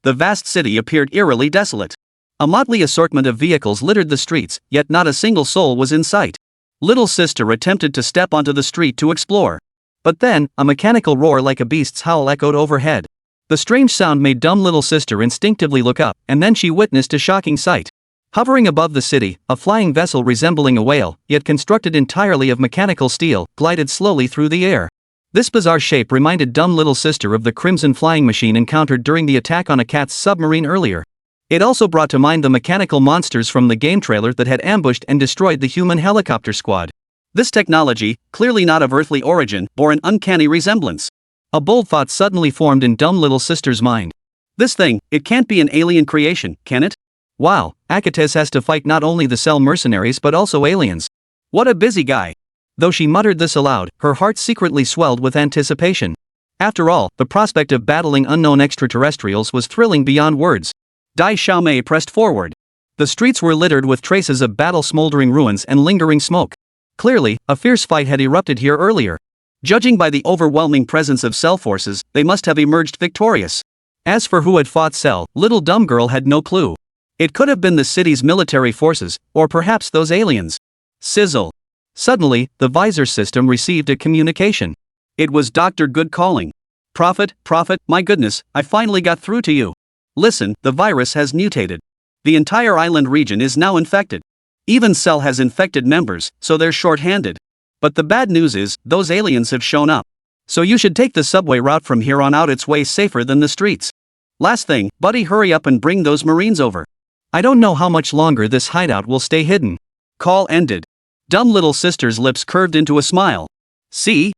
The vast city appeared eerily desolate. A motley assortment of vehicles littered the streets, yet not a single soul was in sight. Little Sister attempted to step onto the street to explore. But then, a mechanical roar like a beast's howl echoed overhead. The strange sound made Dumb Little Sister instinctively look up, and then she witnessed a shocking sight. Hovering above the city, a flying vessel resembling a whale, yet constructed entirely of mechanical steel, glided slowly through the air. This bizarre shape reminded Dumb Little Sister of the crimson flying machine encountered during the attack on a cat's submarine earlier. It also brought to mind the mechanical monsters from the game trailer that had ambushed and destroyed the human helicopter squad. This technology, clearly not of earthly origin, bore an uncanny resemblance. A bold thought suddenly formed in Dumb Little Sister's mind. This thing, it can't be an alien creation, can it? Wow, Akates has to fight not only the Cell mercenaries but also aliens. What a busy guy. Though she muttered this aloud, her heart secretly swelled with anticipation. After all, the prospect of battling unknown extraterrestrials was thrilling beyond words. Dai Xiaomei pressed forward. The streets were littered with traces of battle, smoldering ruins and lingering smoke. Clearly, a fierce fight had erupted here earlier. Judging by the overwhelming presence of Cell forces, they must have emerged victorious. As for who had fought Cell, little dumb girl had no clue. It could have been the city's military forces, or perhaps those aliens. Sizzle. Suddenly, the visor system received a communication. It was Dr. Good calling. Prophet, my goodness, I finally got through to you. Listen, the virus has mutated. The entire island region is now infected. Even Cell has infected members, so they're short-handed. But the bad news is, those aliens have shown up. So you should take the subway route from here on out, it's way safer than the streets. Last thing, buddy, hurry up and bring those Marines over. I don't know how much longer this hideout will stay hidden. Call ended. Dumb Little Sister's lips curved into a smile. See?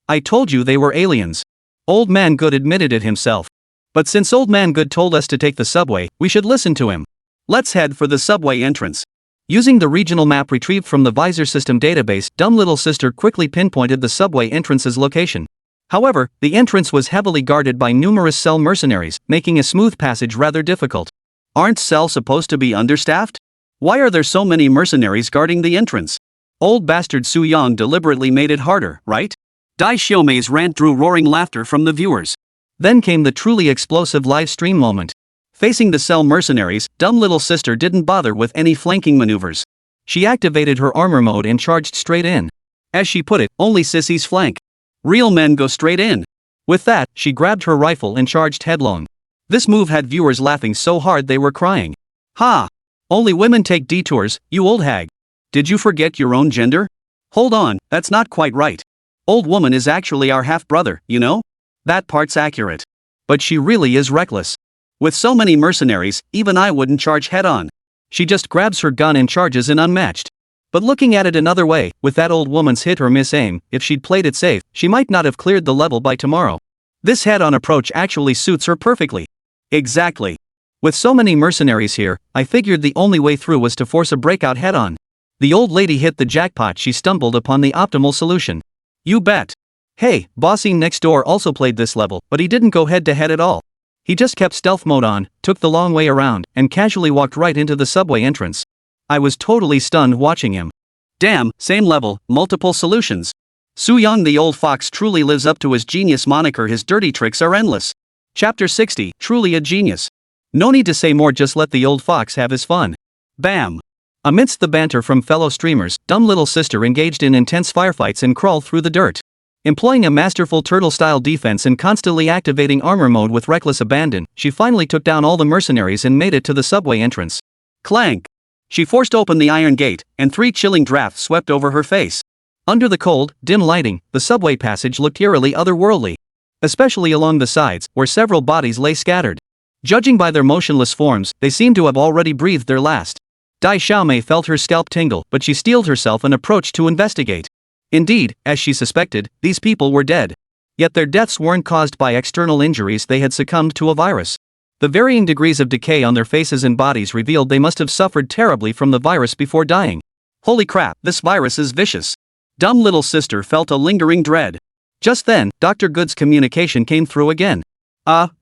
I told you they were aliens. Old Man Good admitted it himself. But since Old Man Good told us to take the subway, we should listen to him. Let's head for the subway entrance. Using the regional map retrieved from the Visor System database, Dumb Little Sister quickly pinpointed the subway entrance's location. However, the entrance was heavily guarded by numerous Cell mercenaries, making a smooth passage rather difficult. Aren't Cell supposed to be understaffed? Why are there so many mercenaries guarding the entrance? Old bastard Su Yang deliberately made it harder, right? Dai Xiaomei's rant drew roaring laughter from the viewers. Then came the truly explosive live stream moment. Facing the Cell mercenaries, Dumb Little Sister didn't bother with any flanking maneuvers. She activated her armor mode and charged straight in. As she put it, only sissies flank. Real men go straight in. With that, she grabbed her rifle and charged headlong. This move had viewers laughing so hard they were crying. Ha! Only women take detours, you old hag. Did you forget your own gender? Hold on, that's not quite right. Old woman is actually our half-brother, you know? That part's accurate. But she really is reckless. With so many mercenaries, even I wouldn't charge head-on. She just grabs her gun and charges in unmatched. But looking at it another way, with that old woman's hit or miss aim, if she'd played it safe, she might not have cleared the level by tomorrow. This head-on approach actually suits her perfectly. Exactly. With so many mercenaries here, I figured the only way through was to force a breakout head-on. The old lady hit the jackpot. She stumbled upon the optimal solution. You bet. Hey, Bossine next door also played this level, but he didn't go head-to-head at all. He just kept stealth mode on, took the long way around, and casually walked right into the subway entrance. I was totally stunned watching him. Damn, same level, multiple solutions. Su Yang the old fox truly lives up to his genius moniker. His dirty tricks are endless. Chapter 60, truly a genius. No need to say more, just let the old fox have his fun. Bam! Amidst the banter from fellow streamers, dumb little sister engaged in intense firefights and crawled through the dirt. Employing a masterful turtle-style defense and constantly activating armor mode with reckless abandon, she finally took down all the mercenaries and made it to the subway entrance. Clank! She forced open the iron gate, and 3 chilling drafts swept over her face. Under the cold, dim lighting, the subway passage looked eerily otherworldly. Especially along the sides, where several bodies lay scattered. Judging by their motionless forms, they seemed to have already breathed their last. Dai Xiaomei felt her scalp tingle, but she steeled herself and approached to investigate. Indeed, as she suspected, these people were dead. Yet their deaths weren't caused by external injuries. They had succumbed to a virus. The varying degrees of decay on their faces and bodies revealed they must have suffered terribly from the virus before dying. Holy crap, this virus is vicious. Dumb little sister felt a lingering dread. Just then, Dr. Good's communication came through again.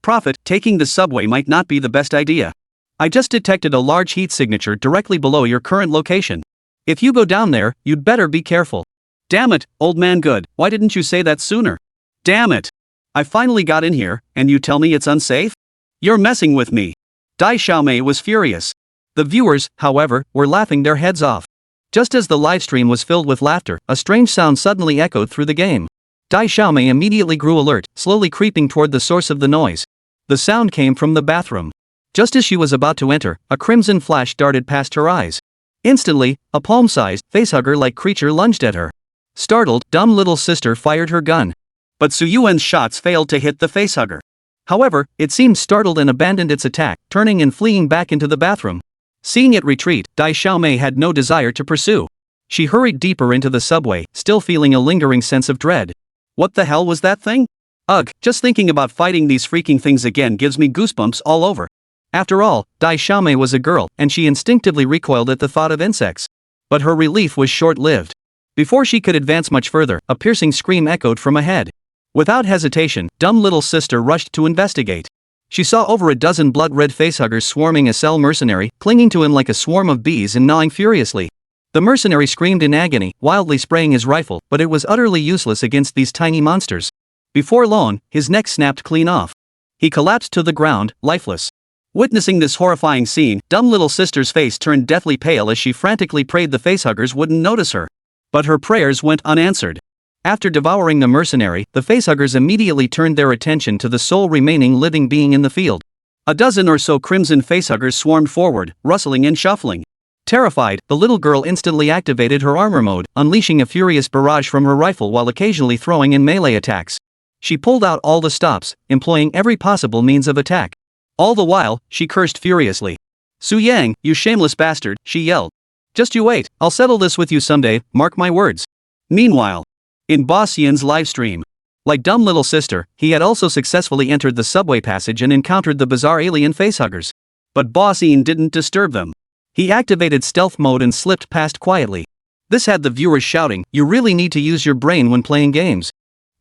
Prophet, taking the subway might not be the best idea. I just detected a large heat signature directly below your current location. If you go down there, you'd better be careful. Damn it, old man Good, why didn't you say that sooner? Damn it. I finally got in here, and you tell me it's unsafe? You're messing with me. Dai Xiaomei was furious. The viewers, however, were laughing their heads off. Just as the livestream was filled with laughter, a strange sound suddenly echoed through the game. Dai Xiaomei immediately grew alert, slowly creeping toward the source of the noise. The sound came from the bathroom. Just as she was about to enter, a crimson flash darted past her eyes. Instantly, a palm-sized, facehugger-like creature lunged at her. Startled, dumb little sister fired her gun. But Su Yuan's shots failed to hit the facehugger. However, it seemed startled and abandoned its attack, turning and fleeing back into the bathroom. Seeing it retreat, Dai Xiaomei had no desire to pursue. She hurried deeper into the subway, still feeling a lingering sense of dread. What the hell was that thing? Ugh, just thinking about fighting these freaking things again gives me goosebumps all over. After all, Dai Xiaomei was a girl, and she instinctively recoiled at the thought of insects. But her relief was short-lived. Before she could advance much further, a piercing scream echoed from ahead. Without hesitation, dumb little sister rushed to investigate. She saw over a dozen blood-red facehuggers swarming a cell mercenary, clinging to him like a swarm of bees and gnawing furiously. The mercenary screamed in agony, wildly spraying his rifle, but it was utterly useless against these tiny monsters. Before long, his neck snapped clean off. He collapsed to the ground, lifeless. Witnessing this horrifying scene, dumb little sister's face turned deathly pale as she frantically prayed the facehuggers wouldn't notice her. But her prayers went unanswered. After devouring the mercenary, the facehuggers immediately turned their attention to the sole remaining living being in the field. A dozen or so crimson facehuggers swarmed forward, rustling and shuffling. Terrified, the little girl instantly activated her armor mode, unleashing a furious barrage from her rifle while occasionally throwing in melee attacks. She pulled out all the stops, employing every possible means of attack. All the while, she cursed furiously. Su Yang, you shameless bastard, she yelled. Just you wait, I'll settle this with you someday, mark my words. Meanwhile, in Boss Yin's livestream, like dumb little sister, he had also successfully entered the subway passage and encountered the bizarre alien facehuggers. But Boss Yin didn't disturb them. He activated stealth mode and slipped past quietly. This had the viewers shouting, "You really need to use your brain when playing games."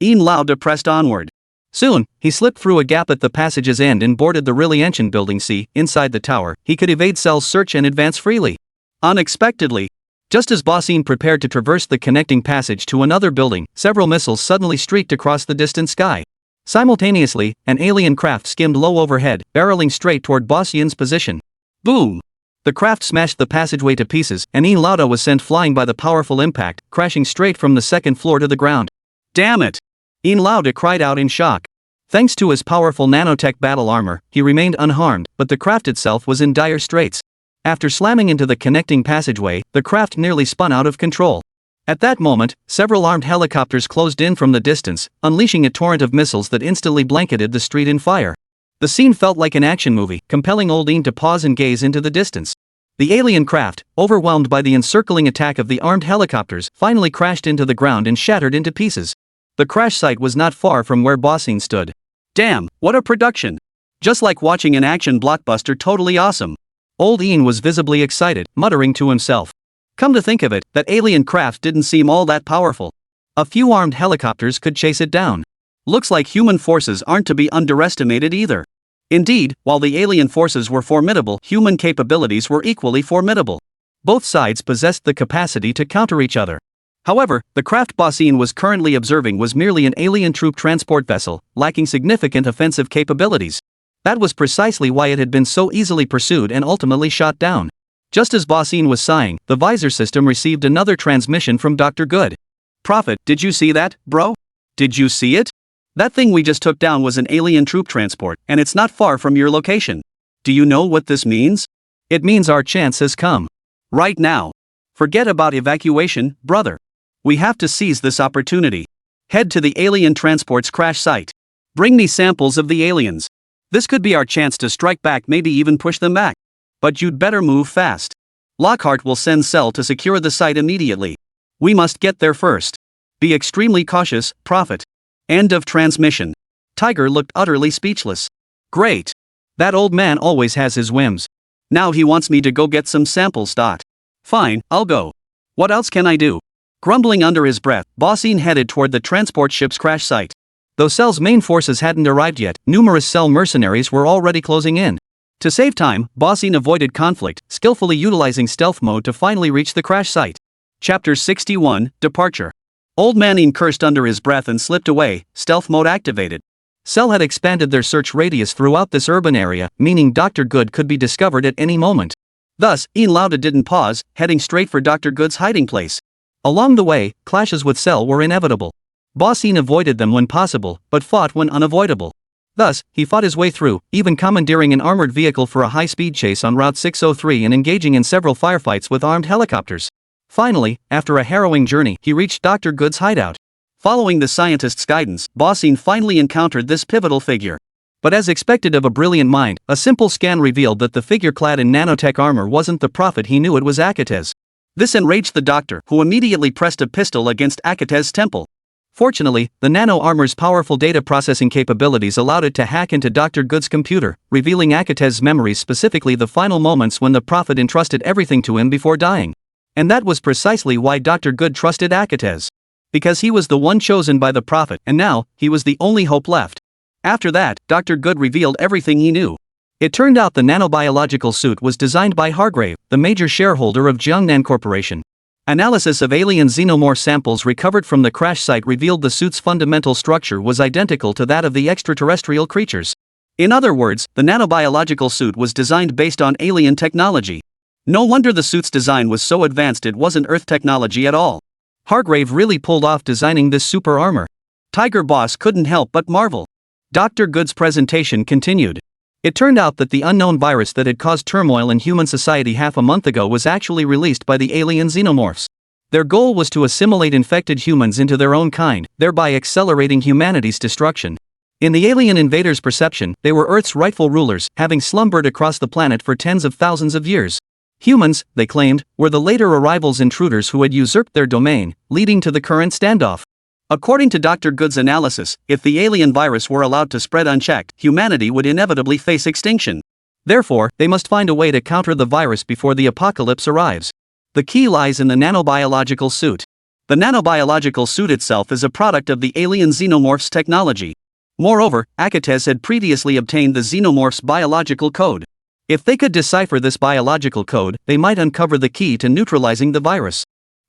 Yin Lao pressed onward. Soon, he slipped through a gap at the passage's end and boarded the really ancient building C. Inside the tower, he could evade Cell's search and advance freely. Unexpectedly, just as Bossine prepared to traverse the connecting passage to another building, several missiles suddenly streaked across the distant sky. Simultaneously, an alien craft skimmed low overhead, barreling straight toward Bossines' position. Boom! The craft smashed the passageway to pieces, and Ian Lauda was sent flying by the powerful impact, crashing straight from the second floor to the ground. Damn it! Ian Lauda cried out in shock. Thanks to his powerful nanotech battle armor, he remained unharmed, but the craft itself was in dire straits. After slamming into the connecting passageway, the craft nearly spun out of control. At that moment, several armed helicopters closed in from the distance, unleashing a torrent of missiles that instantly blanketed the street in fire. The scene felt like an action movie, compelling old Ian to pause and gaze into the distance. The alien craft, overwhelmed by the encircling attack of the armed helicopters, finally crashed into the ground and shattered into pieces. The crash site was not far from where Bossine stood. Damn, what a production! Just like watching an action blockbuster, totally awesome. Old Ian was visibly excited, muttering to himself. Come to think of it, that alien craft didn't seem all that powerful. A few armed helicopters could chase it down. Looks like human forces aren't to be underestimated either. Indeed, while the alien forces were formidable, human capabilities were equally formidable. Both sides possessed the capacity to counter each other. However, the craft Bossine was currently observing was merely an alien troop transport vessel, lacking significant offensive capabilities. That was precisely why it had been so easily pursued and ultimately shot down. Just as Bossine was sighing, the visor system received another transmission from Dr. Good. Prophet, did you see that, bro? Did you see it? That thing we just took down was an alien troop transport, and it's not far from your location. Do you know what this means? It means our chance has come. Right now. Forget about evacuation, brother. We have to seize this opportunity. Head to the alien transport's crash site. Bring me samples of the aliens. This could be our chance to strike back, maybe even push them back. But you'd better move fast. Lockhart will send Cell to secure the site immediately. We must get there first. Be extremely cautious, Prophet. End of transmission. Tiger looked utterly speechless. Great. That old man always has his whims. Now he wants me to go get some samples. Fine, I'll go. What else can I do? Grumbling under his breath, Bossine headed toward the transport ship's crash site. Though Cell's main forces hadn't arrived yet, numerous Cell mercenaries were already closing in. To save time, Bossine avoided conflict, skillfully utilizing stealth mode to finally reach the crash site. Chapter 61, Departure. Old Man Ian cursed under his breath and slipped away, stealth mode activated. Cell had expanded their search radius throughout this urban area, meaning Dr. Good could be discovered at any moment. Thus, Ian Lauda didn't pause, heading straight for Dr. Good's hiding place. Along the way, clashes with Cell were inevitable. Bossine avoided them when possible, but fought when unavoidable. Thus, he fought his way through, even commandeering an armored vehicle for a high-speed chase on Route 603 and engaging in several firefights with armed helicopters. Finally, after a harrowing journey, he reached Dr. Good's hideout. Following the scientist's guidance, Bossine finally encountered this pivotal figure. But as expected of a brilliant mind, a simple scan revealed that the figure clad in nanotech armor wasn't the Prophet he knew it was Akatez. This enraged the doctor, who immediately pressed a pistol against Akatez's temple. Fortunately, the nano armor's powerful data processing capabilities allowed it to hack into Dr. Good's computer, revealing Akatez's memories, specifically the final moments when the Prophet entrusted everything to him before dying. And that was precisely why Dr. Good trusted Akatez. Because he was the one chosen by the Prophet, and now, he was the only hope left. After that, Dr. Good revealed everything he knew. It turned out the nanobiological suit was designed by Hargrave, the major shareholder of Jiangnan Corporation. Analysis of alien xenomorph samples recovered from the crash site revealed the suit's fundamental structure was identical to that of the extraterrestrial creatures. In other words, the nanobiological suit was designed based on alien technology. No wonder the suit's design was so advanced, it wasn't Earth technology at all. Hargrave really pulled off designing this super armor. Tiger Boss couldn't help but marvel. Dr. Good's presentation continued. It turned out that the unknown virus that had caused turmoil in human society half a month ago was actually released by the alien xenomorphs. Their goal was to assimilate infected humans into their own kind, thereby accelerating humanity's destruction. In the alien invaders' perception, they were Earth's rightful rulers, having slumbered across the planet for tens of thousands of years. Humans, they claimed, were the later arrivals intruders who had usurped their domain, leading to the current standoff. According to Dr. Good's analysis, if the alien virus were allowed to spread unchecked, humanity would inevitably face extinction. Therefore, they must find a way to counter the virus before the apocalypse arrives. The key lies in the nanobiological suit. The nanobiological suit itself is a product of the alien xenomorph's technology. Moreover, Akatez had previously obtained the xenomorph's biological code. If they could decipher this biological code, they might uncover the key to neutralizing the virus.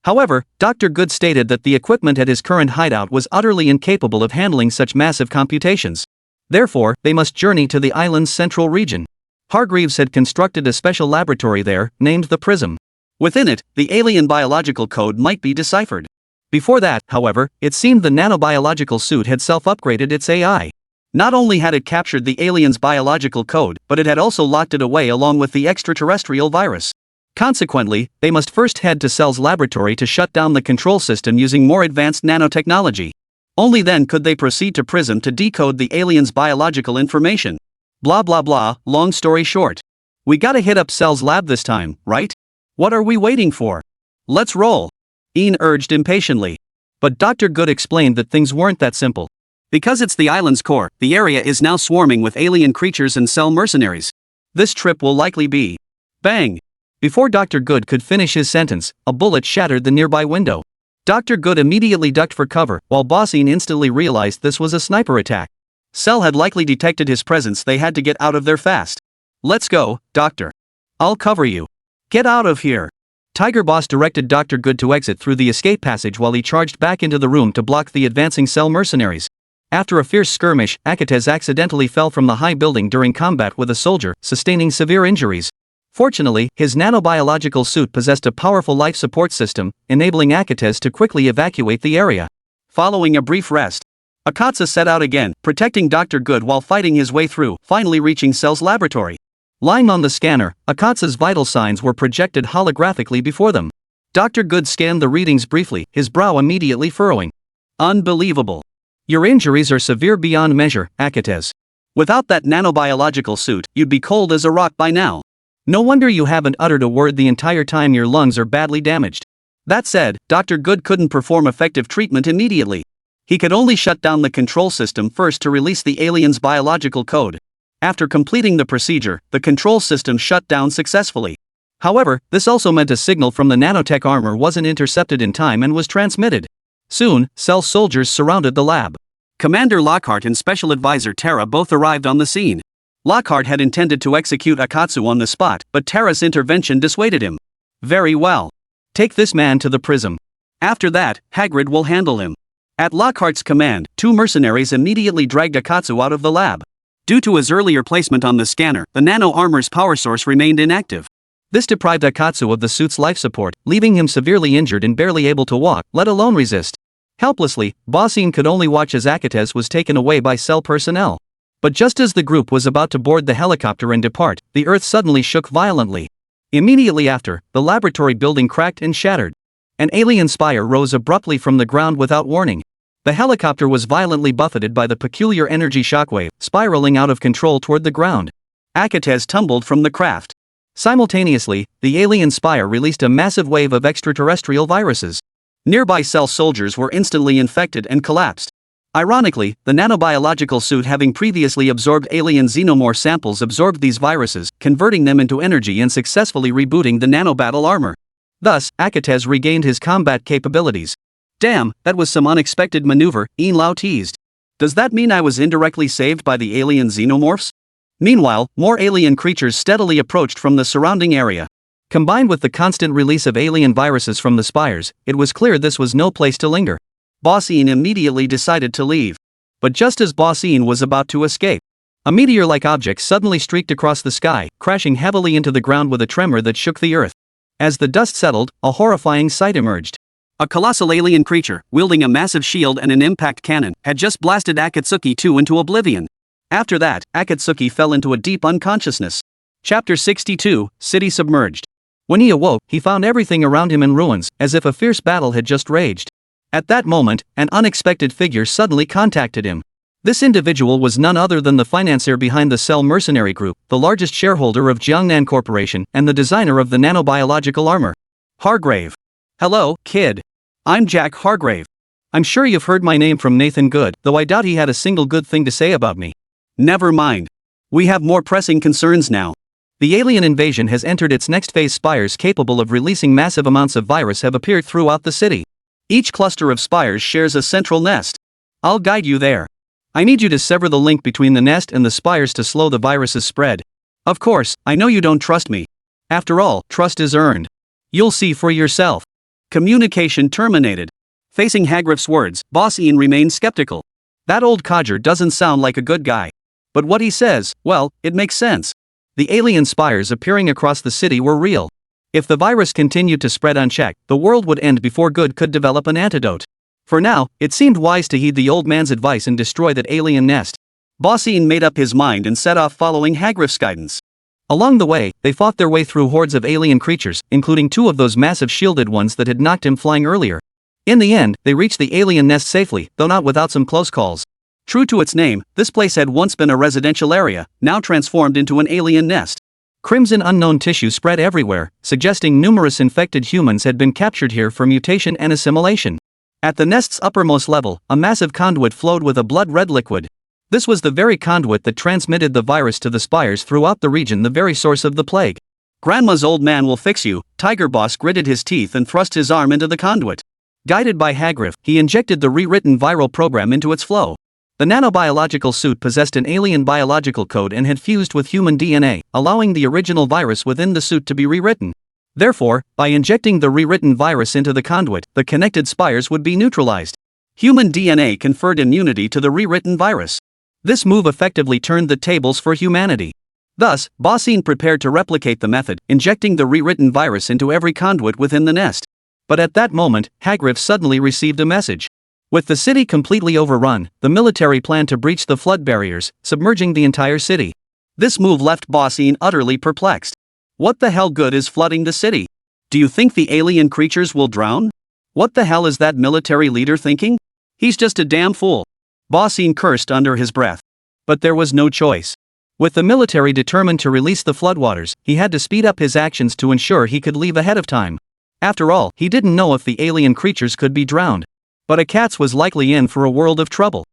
However, Dr. Good stated that the equipment at his current hideout was utterly incapable of handling such massive computations. Therefore, they must journey to the island's central region. Hargreaves had constructed a special laboratory there, named the Prism. Within it, the alien biological code might be deciphered. Before that, however, it seemed the nanobiological suit had self-upgraded its AI. Not only had it captured the alien's biological code, but it had also locked it away along with the extraterrestrial virus. Consequently, they must first head to Cell's laboratory to shut down the control system using more advanced nanotechnology. Only then could they proceed to Prism to decode the alien's biological information. Blah blah blah, long story short. We gotta hit up Cell's lab this time, right? What are we waiting for? Let's roll. Ian urged impatiently. But Dr. Good explained that things weren't that simple. Because it's the island's core, the area is now swarming with alien creatures and Cell mercenaries. This trip will likely be... Bang! Before Dr. Good could finish his sentence, a bullet shattered the nearby window. Dr. Good immediately ducked for cover, while Bossine instantly realized this was a sniper attack. Cell had likely detected his presence. They had to get out of there fast. Let's go, Doctor. I'll cover you. Get out of here. Tiger Boss directed Dr. Good to exit through the escape passage while he charged back into the room to block the advancing Cell mercenaries. After a fierce skirmish, Akates accidentally fell from the high building during combat with a soldier, sustaining severe injuries. Fortunately, his nanobiological suit possessed a powerful life support system, enabling Akates to quickly evacuate the area. Following a brief rest, Akatsuki set out again, protecting Dr. Good while fighting his way through, finally reaching Cell's laboratory. Lying on the scanner, Akatsuki's vital signs were projected holographically before them. Dr. Good scanned the readings briefly, his brow immediately furrowing. Unbelievable. Your injuries are severe beyond measure, Akates. Without that nanobiological suit, you'd be cold as a rock by now. No wonder you haven't uttered a word the entire time. Your lungs are badly damaged. That said, Dr. Good couldn't perform effective treatment immediately. He could only shut down the control system first to release the alien's biological code. After completing the procedure, the control system shut down successfully. However, this also meant a signal from the nanotech armor wasn't intercepted in time and was transmitted. Soon, Cell soldiers surrounded the lab. Commander Lockhart and Special Advisor Terra both arrived on the scene. Lockhart had intended to execute Akatsuki on the spot, but Terra's intervention dissuaded him. Very well. Take this man to the Prism. After that, Hagrid will handle him. At Lockhart's command, two mercenaries immediately dragged Akatsuki out of the lab. Due to his earlier placement on the scanner, the nano armor's power source remained inactive. This deprived Akatsuki of the suit's life support, leaving him severely injured and barely able to walk, let alone resist. Helplessly, Bossine could only watch as Akates was taken away by Cell personnel. But just as the group was about to board the helicopter and depart, the earth suddenly shook violently. Immediately after, the laboratory building cracked and shattered. An alien spire rose abruptly from the ground without warning. The helicopter was violently buffeted by the peculiar energy shockwave, spiraling out of control toward the ground. Akates tumbled from the craft. Simultaneously, the alien spire released a massive wave of extraterrestrial viruses. Nearby Cell soldiers were instantly infected and collapsed. Ironically, the nanobiological suit, having previously absorbed alien xenomorph samples, absorbed these viruses, converting them into energy and successfully rebooting the nanobattle armor. Thus, Akates regained his combat capabilities. Damn, that was some unexpected maneuver, Ian Lau teased. Does that mean I was indirectly saved by the alien xenomorphs? Meanwhile, more alien creatures steadily approached from the surrounding area. Combined with the constant release of alien viruses from the spires, it was clear this was no place to linger. Bossine immediately decided to leave. But just as Bossine was about to escape, a meteor-like object suddenly streaked across the sky, crashing heavily into the ground with a tremor that shook the earth. As the dust settled, a horrifying sight emerged. A colossal alien creature, wielding a massive shield and an impact cannon, had just blasted Akatsuki 2 into oblivion. After that, Akatsuki fell into a deep unconsciousness. Chapter 62, City Submerged. When he awoke, he found everything around him in ruins, as if a fierce battle had just raged. At that moment, an unexpected figure suddenly contacted him. This individual was none other than the financier behind the Cell Mercenary Group, the largest shareholder of Jiangnan Corporation, and the designer of the nanobiological armor. Hargrave. Hello, kid. I'm Jack Hargrave. I'm sure you've heard my name from Nathan Good, though I doubt he had a single good thing to say about me. Never mind. We have more pressing concerns now. The alien invasion has entered its next phase. Spires capable of releasing massive amounts of virus have appeared throughout the city. Each cluster of spires shares a central nest. I'll guide you there. I need you to sever the link between the nest and the spires to slow the virus's spread. Of course, I know you don't trust me. After all, trust is earned. You'll see for yourself. Communication terminated. Facing Hagrid's words, Boss Ian remained skeptical. That old codger doesn't sound like a good guy. But what he says, well, it makes sense. The alien spires appearing across the city were real. If the virus continued to spread unchecked, the world would end before good could develop an antidote. For now, it seemed wise to heed the old man's advice and destroy that alien nest. Bossine made up his mind and set off following Hagriff's guidance. Along the way, they fought their way through hordes of alien creatures, including 2 of those massive shielded ones that had knocked him flying earlier. In the end, they reached the alien nest safely, though not without some close calls. True to its name, this place had once been a residential area, now transformed into an alien nest. Crimson unknown tissue spread everywhere, suggesting numerous infected humans had been captured here for mutation and assimilation. At the nest's uppermost level, a massive conduit flowed with a blood-red liquid. This was the very conduit that transmitted the virus to the spires throughout the region, the very source of the plague. Grandma's old man will fix you. Tiger Boss gritted his teeth and thrust his arm into the conduit. Guided by Hagriff, he injected the rewritten viral program into its flow. The nanobiological suit possessed an alien biological code and had fused with human DNA, allowing the original virus within the suit to be rewritten. Therefore, by injecting the rewritten virus into the conduit, the connected spires would be neutralized. Human DNA conferred immunity to the rewritten virus. This move effectively turned the tables for humanity. Thus, Bossine prepared to replicate the method, injecting the rewritten virus into every conduit within the nest. But at that moment, Hagriff suddenly received a message. With the city completely overrun, the military planned to breach the flood barriers, submerging the entire city. This move left Bossine utterly perplexed. What the hell good is flooding the city? Do you think the alien creatures will drown? What the hell is that military leader thinking? He's just a damn fool. Bossine cursed under his breath. But there was no choice. With the military determined to release the floodwaters, he had to speed up his actions to ensure he could leave ahead of time. After all, he didn't know if the alien creatures could be drowned. But a cat's was likely in for a world of trouble.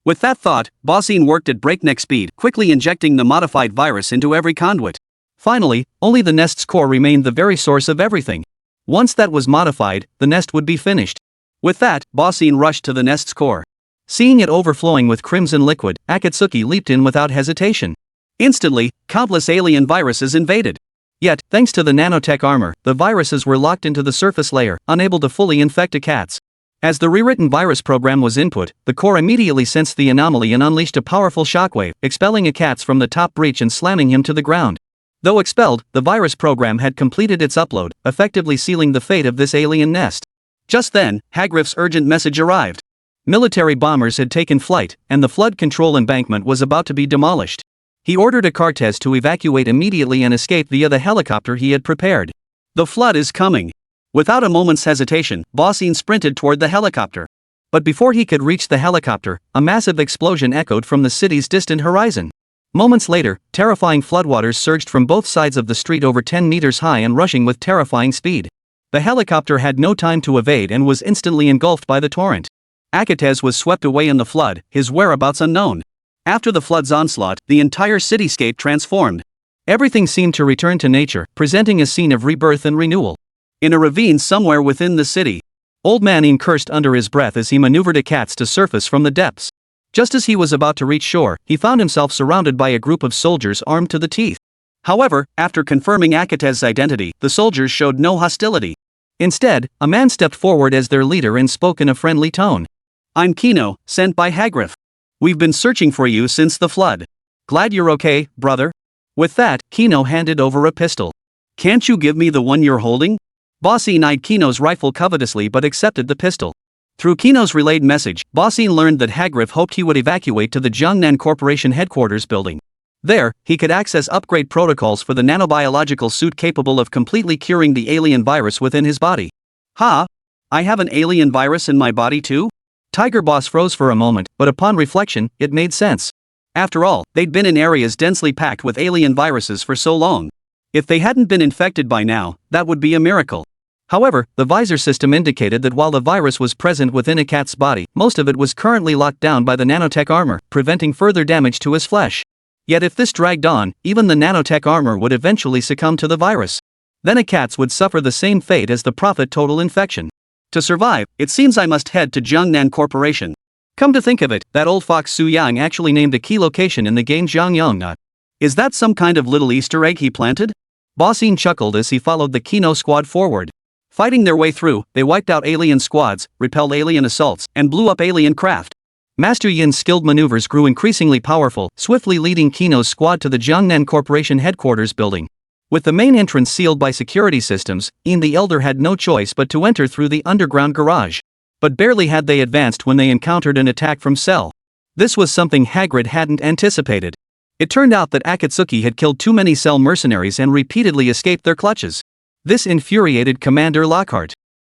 With that thought, Bossine worked at breakneck speed, quickly injecting the modified virus into every conduit. Finally, only the nest's core remained the very source of everything. Once that was modified, the nest would be finished. With that, Bossine rushed to the nest's core. Seeing it overflowing with crimson liquid, Akatsuki leaped in without hesitation. Instantly, countless alien viruses invaded. Yet, thanks to the nanotech armor, the viruses were locked into the surface layer, unable to fully infect a cat's. As the rewritten virus program was input, the core immediately sensed the anomaly and unleashed a powerful shockwave, expelling a cat's from the top breach and slamming him to the ground. Though expelled, the virus program had completed its upload, effectively sealing the fate of this alien nest. Just then, Hagriff's urgent message arrived. Military bombers had taken flight, and the flood control embankment was about to be demolished. He ordered a Cartes to evacuate immediately and escape via the helicopter he had prepared. The flood is coming. Without a moment's hesitation, Bossine sprinted toward the helicopter. But before he could reach the helicopter, a massive explosion echoed from the city's distant horizon. Moments later, terrifying floodwaters surged from both sides of the street over 10 meters high and rushing with terrifying speed. The helicopter had no time to evade and was instantly engulfed by the torrent. Akates was swept away in the flood, his whereabouts unknown. After the flood's onslaught, the entire cityscape transformed. Everything seemed to return to nature, presenting a scene of rebirth and renewal. In a ravine somewhere within the city, Old Man Ian cursed under his breath as he maneuvered a cat's to surface from the depths. Just as he was about to reach shore, he found himself surrounded by a group of soldiers armed to the teeth. However, after confirming Akate's identity, the soldiers showed no hostility. Instead, a man stepped forward as their leader and spoke in a friendly tone. I'm Kino, sent by Hagriff. We've been searching for you since the flood. Glad you're okay, brother. With that, Kino handed over a pistol. Can't you give me the one you're holding? Bossine eyed Kino's rifle covetously but accepted the pistol. Through Kino's relayed message, Bossine learned that Hagriff hoped he would evacuate to the Jiangnan Corporation headquarters building. There, he could access upgrade protocols for the nanobiological suit capable of completely curing the alien virus within his body. Ha! I have an alien virus in my body too? Tiger Boss froze for a moment, but upon reflection, it made sense. After all, they'd been in areas densely packed with alien viruses for so long. If they hadn't been infected by now, that would be a miracle. However, the visor system indicated that while the virus was present within a cat's body, most of it was currently locked down by the nanotech armor, preventing further damage to his flesh. Yet if this dragged on, even the nanotech armor would eventually succumb to the virus. Then a cat's would suffer the same fate as the prophet total infection. To survive, it seems I must head to Jiangnan Corporation. Come to think of it, that old fox Su Yang actually named a key location in the game Jiangyang. Is that some kind of little Easter egg he planted? Bossine chuckled as he followed the Kino squad forward. Fighting their way through, they wiped out alien squads, repelled alien assaults, and blew up alien craft. Master Yin's skilled maneuvers grew increasingly powerful, swiftly leading Kino's squad to the Jiangnan Corporation headquarters building. With the main entrance sealed by security systems, Yin the Elder had no choice but to enter through the underground garage. But barely had they advanced when they encountered an attack from Cell. This was something Hagrid hadn't anticipated. It turned out that Akatsuki had killed too many Cell mercenaries and repeatedly escaped their clutches. This infuriated Commander Lockhart.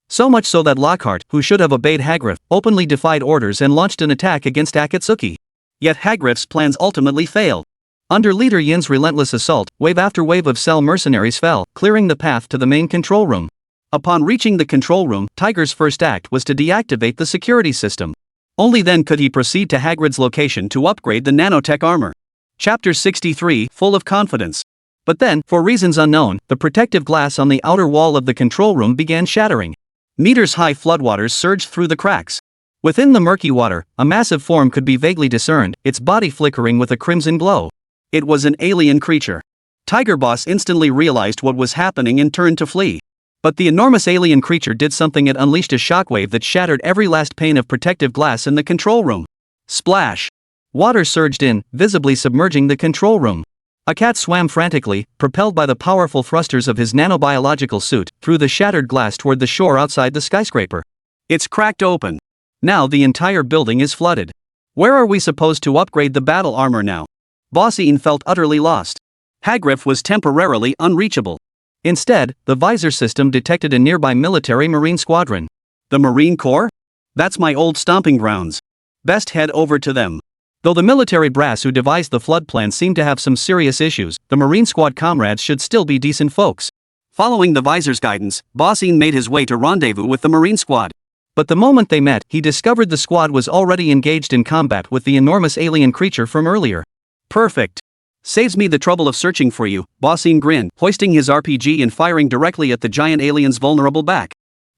So much so that Lockhart, who should have obeyed Hagrid, openly defied orders and launched an attack against Akatsuki. Yet Hagrid's plans ultimately failed. Under Leader Yin's relentless assault, wave after wave of Cell mercenaries fell, clearing the path to the main control room. Upon reaching the control room, Tiger's first act was to deactivate the security system. Only then could he proceed to Hagrid's location to upgrade the nanotech armor. Chapter 63, full of confidence. But then, for reasons unknown, the protective glass on the outer wall of the control room began shattering. Meters-high floodwaters surged through the cracks. Within the murky water, a massive form could be vaguely discerned, its body flickering with a crimson glow. It was an alien creature. Tiger Boss instantly realized what was happening and turned to flee. But the enormous alien creature did something. It unleashed a shockwave that shattered every last pane of protective glass in the control room. Splash! Water surged in, visibly submerging the control room. A cat swam frantically, propelled by the powerful thrusters of his nanobiological suit, through the shattered glass toward the shore outside the skyscraper. It's cracked open. Now the entire building is flooded. Where are we supposed to upgrade the battle armor now? Boss Ian felt utterly lost. Hagrid was temporarily unreachable. Instead, the visor system detected a nearby military marine squadron. The Marine Corps? That's my old stomping grounds. Best head over to them. Though the military brass who devised the flood plan seemed to have some serious issues, the Marine Squad comrades should still be decent folks. Following the visor's guidance, Boss Ian made his way to rendezvous with the Marine Squad. But the moment they met, he discovered the squad was already engaged in combat with the enormous alien creature from earlier. Perfect. Saves me the trouble of searching for you, Boss Ian grinned, hoisting his RPG and firing directly at the giant alien's vulnerable back.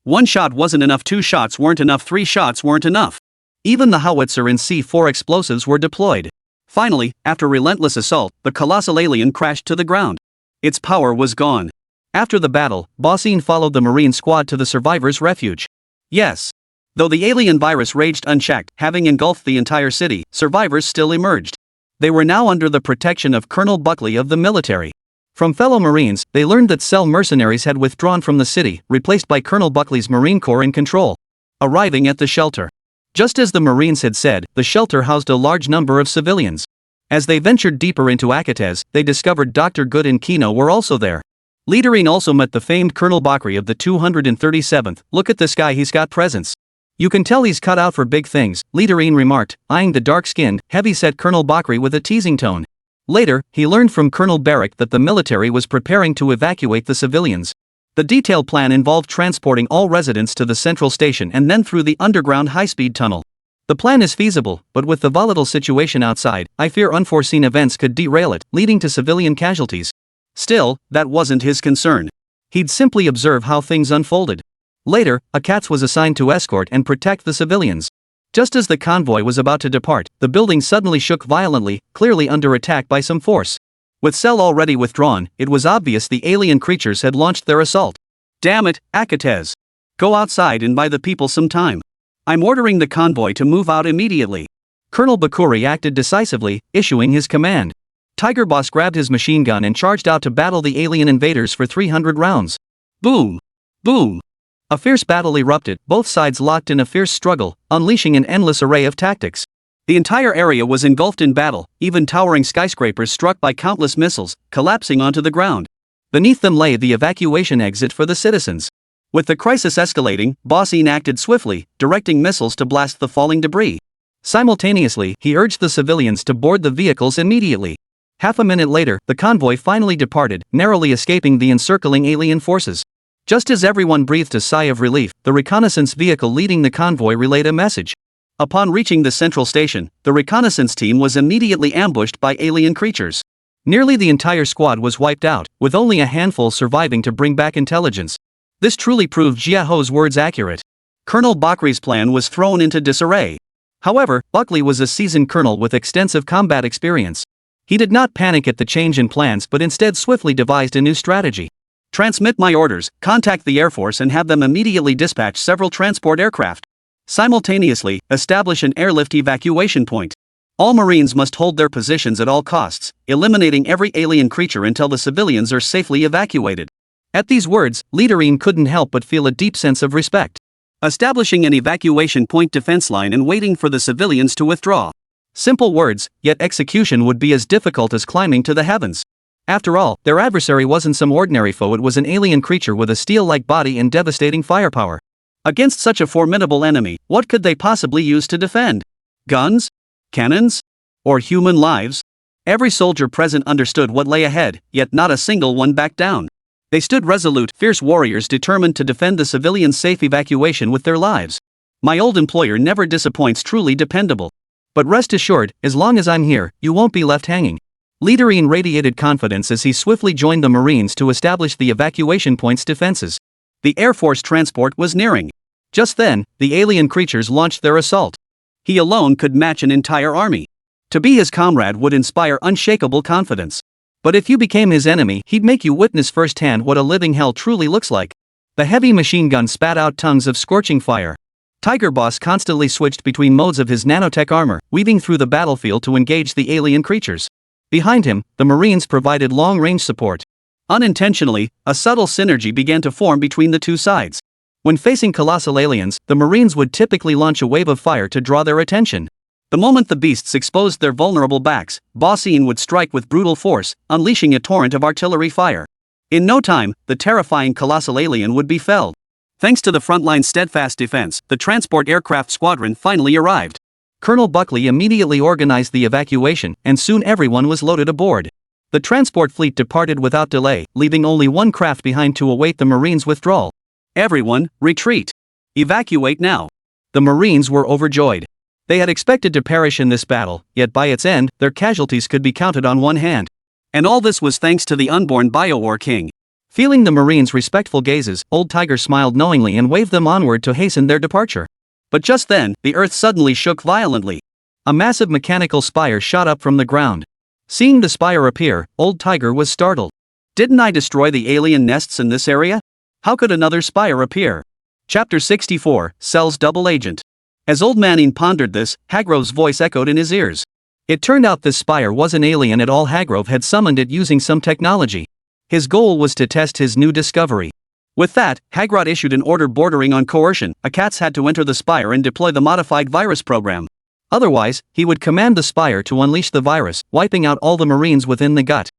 One shot wasn't enough, 2 shots weren't enough, 3 shots weren't enough. Even the howitzer and C4 explosives were deployed. Finally, after relentless assault, the colossal alien crashed to the ground. Its power was gone. After the battle, Boss Ian followed the Marine Squad to the survivors' refuge. Yes. Though the alien virus raged unchecked, having engulfed the entire city, survivors still emerged. They were now under the protection of Colonel Buckley of the military. From fellow Marines, they learned that Cell mercenaries had withdrawn from the city, replaced by Colonel Buckley's Marine Corps in control. Arriving at the shelter. Just as the Marines had said, the shelter housed a large number of civilians. As they ventured deeper into Akates, they discovered Dr. Good and Kino were also there. Leader Ian also met the famed Colonel Buckley of the 237th. Look at this guy, he's got presence. You can tell he's cut out for big things, Leader Ian remarked, eyeing the dark-skinned, heavy-set Colonel Buckley with a teasing tone. Later, he learned from Colonel Barrick that the military was preparing to evacuate the civilians. The detailed plan involved transporting all residents to the central station and then through the underground high-speed tunnel. The plan is feasible, but with the volatile situation outside, I fear unforeseen events could derail it, leading to civilian casualties. Still, that wasn't his concern. He'd simply observe how things unfolded. Later, a Katz was assigned to escort and protect the civilians. Just as the convoy was about to depart, the building suddenly shook violently, clearly under attack by some force. With Cell already withdrawn, it was obvious the alien creatures had launched their assault. Damn it, Akates. Go outside and buy the people some time. I'm ordering the convoy to move out immediately. Colonel Bakuri acted decisively, issuing his command. Tiger Boss grabbed his machine gun and charged out to battle the alien invaders for 300 rounds. Boom! Boom! A fierce battle erupted, both sides locked in a fierce struggle, unleashing an endless array of tactics. The entire area was engulfed in battle, even towering skyscrapers struck by countless missiles, collapsing onto the ground. Beneath them lay the evacuation exit for the citizens. With the crisis escalating, Boss Ian acted swiftly, directing missiles to blast the falling debris. Simultaneously, he urged the civilians to board the vehicles immediately. Half a minute later, the convoy finally departed, narrowly escaping the encircling alien forces. Just as everyone breathed a sigh of relief, the reconnaissance vehicle leading the convoy relayed a message. Upon reaching the central station, the reconnaissance team was immediately ambushed by alien creatures. Nearly the entire squad was wiped out, with only a handful surviving to bring back intelligence. This truly proved Jia Ho's words accurate. Colonel Buckley's plan was thrown into disarray. However, Buckley was a seasoned colonel with extensive combat experience. He did not panic at the change in plans but instead swiftly devised a new strategy. Transmit my orders, contact the Air Force and have them immediately dispatch several transport aircraft. Simultaneously, establish an airlift evacuation point. All Marines must hold their positions at all costs, eliminating every alien creature until the civilians are safely evacuated. At these words, Leaderine couldn't help but feel a deep sense of respect. Establishing an evacuation point defense line and waiting for the civilians to withdraw. Simple words, yet execution would be as difficult as climbing to the heavens. After all, their adversary wasn't some ordinary foe, it was an alien creature with a steel-like body and devastating firepower. Against such a formidable enemy, what could they possibly use to defend? Guns? Cannons? Or human lives? Every soldier present understood what lay ahead, yet not a single one backed down. They stood resolute, fierce warriors determined to defend the civilians' safe evacuation with their lives. My old employer never disappoints, truly dependable. But rest assured, as long as I'm here, you won't be left hanging. Leaderine radiated confidence as he swiftly joined the Marines to establish the evacuation point's defenses. The Air Force transport was nearing. Just then, the alien creatures launched their assault. He alone could match an entire army. To be his comrade would inspire unshakable confidence. But if you became his enemy, he'd make you witness firsthand what a living hell truly looks like. The heavy machine gun spat out tongues of scorching fire. Tiger Boss constantly switched between modes of his nanotech armor, weaving through the battlefield to engage the alien creatures. Behind him, the Marines provided long-range support. Unintentionally, a subtle synergy began to form between the two sides. When facing colossal aliens, the Marines would typically launch a wave of fire to draw their attention. The moment the beasts exposed their vulnerable backs, Bossine would strike with brutal force, unleashing a torrent of artillery fire. In no time, the terrifying colossal alien would be felled. Thanks to the frontline's steadfast defense, the transport aircraft squadron finally arrived. Colonel Buckley immediately organized the evacuation, and soon everyone was loaded aboard. The transport fleet departed without delay, leaving only one craft behind to await the Marines' withdrawal. Everyone, retreat. Evacuate now. The Marines were overjoyed. They had expected to perish in this battle, yet by its end, their casualties could be counted on one hand. And all this was thanks to the unborn Biowar King. Feeling the Marines' respectful gazes, Old Tiger smiled knowingly and waved them onward to hasten their departure. But just then, the earth suddenly shook violently. A massive mechanical spire shot up from the ground. Seeing the spire appear, Old Tiger was startled. Didn't I destroy the alien nests in this area? How could another spire appear? Chapter 64, Cell's Double Agent. As Old Manning pondered this, Hagrove's voice echoed in his ears. It turned out this spire wasn't alien at all. Hagrove had summoned it using some technology. His goal was to test his new discovery. With that, Hagrove issued an order bordering on coercion. Akats had to enter the spire and deploy the modified virus program. Otherwise, he would command the spire to unleash the virus, wiping out all the Marines within the gut.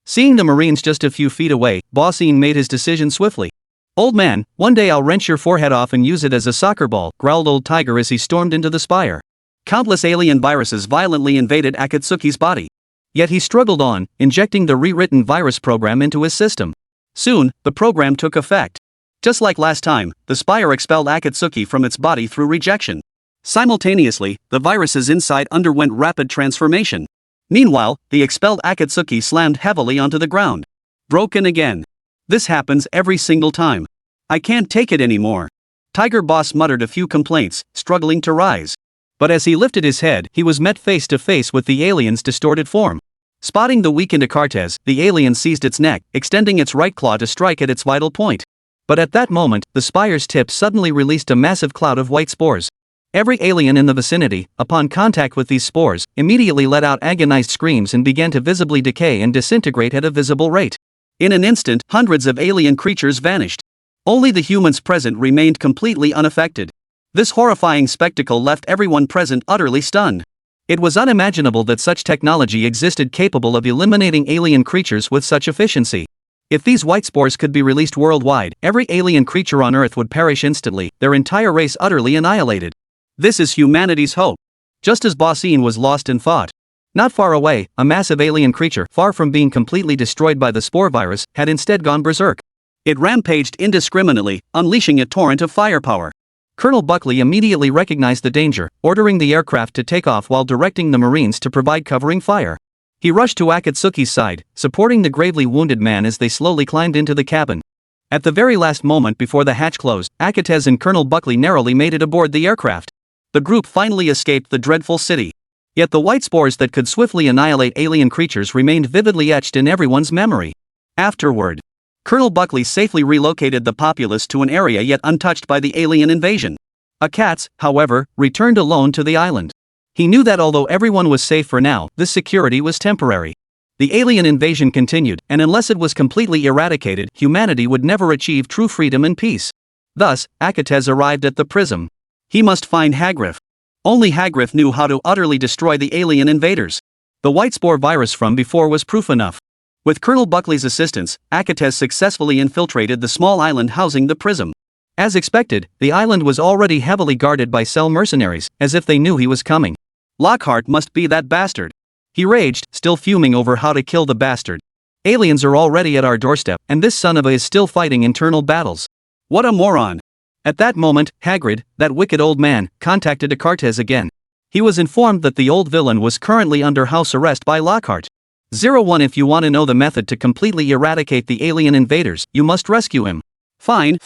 Seeing the Marines just a few feet away, Bossine made his decision swiftly. "Old man, one day I'll wrench your forehead off and use it as a soccer ball," growled Old Tiger as he stormed into the spire. Countless alien viruses violently invaded Akatsuki's body. Yet he struggled on, injecting the rewritten virus program into his system. Soon, the program took effect. Just like last time, the spire expelled Akatsuki from its body through rejection. Simultaneously, the viruses inside underwent rapid transformation. Meanwhile, the expelled Akatsuki slammed heavily onto the ground. Broken again. This happens every single time. I can't take it anymore. Tiger Boss muttered a few complaints, struggling to rise. But as he lifted his head, he was met face to face with the alien's distorted form. Spotting the weakened Acartes, the alien seized its neck, extending its right claw to strike at its vital point. But at that moment, the spire's tip suddenly released a massive cloud of white spores. Every alien in the vicinity, upon contact with these spores, immediately let out agonized screams and began to visibly decay and disintegrate at a visible rate. In an instant, hundreds of alien creatures vanished. Only the humans present remained completely unaffected. This horrifying spectacle left everyone present utterly stunned. It was unimaginable that such technology existed capable of eliminating alien creatures with such efficiency. If these white spores could be released worldwide, every alien creature on Earth would perish instantly, their entire race utterly annihilated. This is humanity's hope. Just as Bossine was lost in thought. Not far away, a massive alien creature, far from being completely destroyed by the spore virus, had instead gone berserk. It rampaged indiscriminately, unleashing a torrent of firepower. Colonel Buckley immediately recognized the danger, ordering the aircraft to take off while directing the Marines to provide covering fire. He rushed to Akatsuki's side, supporting the gravely wounded man as they slowly climbed into the cabin. At the very last moment before the hatch closed, Akates and Colonel Buckley narrowly made it aboard the aircraft. The group finally escaped the dreadful city. Yet the white spores that could swiftly annihilate alien creatures remained vividly etched in everyone's memory. Afterward, Colonel Buckley safely relocated the populace to an area yet untouched by the alien invasion. Akats, however, returned alone to the island. He knew that although everyone was safe for now, this security was temporary. The alien invasion continued, and unless it was completely eradicated, humanity would never achieve true freedom and peace. Thus, Akates arrived at the prism. He must find Hagriff. Only Hagriff knew how to utterly destroy the alien invaders. The white spore virus from before was proof enough. With Colonel Buckley's assistance, Akates successfully infiltrated the small island housing the prism. As expected, the island was already heavily guarded by Cell mercenaries, as if they knew he was coming. Lockhart must be that bastard. He raged, still fuming over how to kill the bastard. Aliens are already at our doorstep, and this son of a is still fighting internal battles. What a moron. At that moment, Hagrid, that wicked old man, contacted Akartes again. He was informed that the old villain was currently under house arrest by Lockhart. 01 If you want to know the method to completely eradicate the alien invaders, you must rescue him. Fine.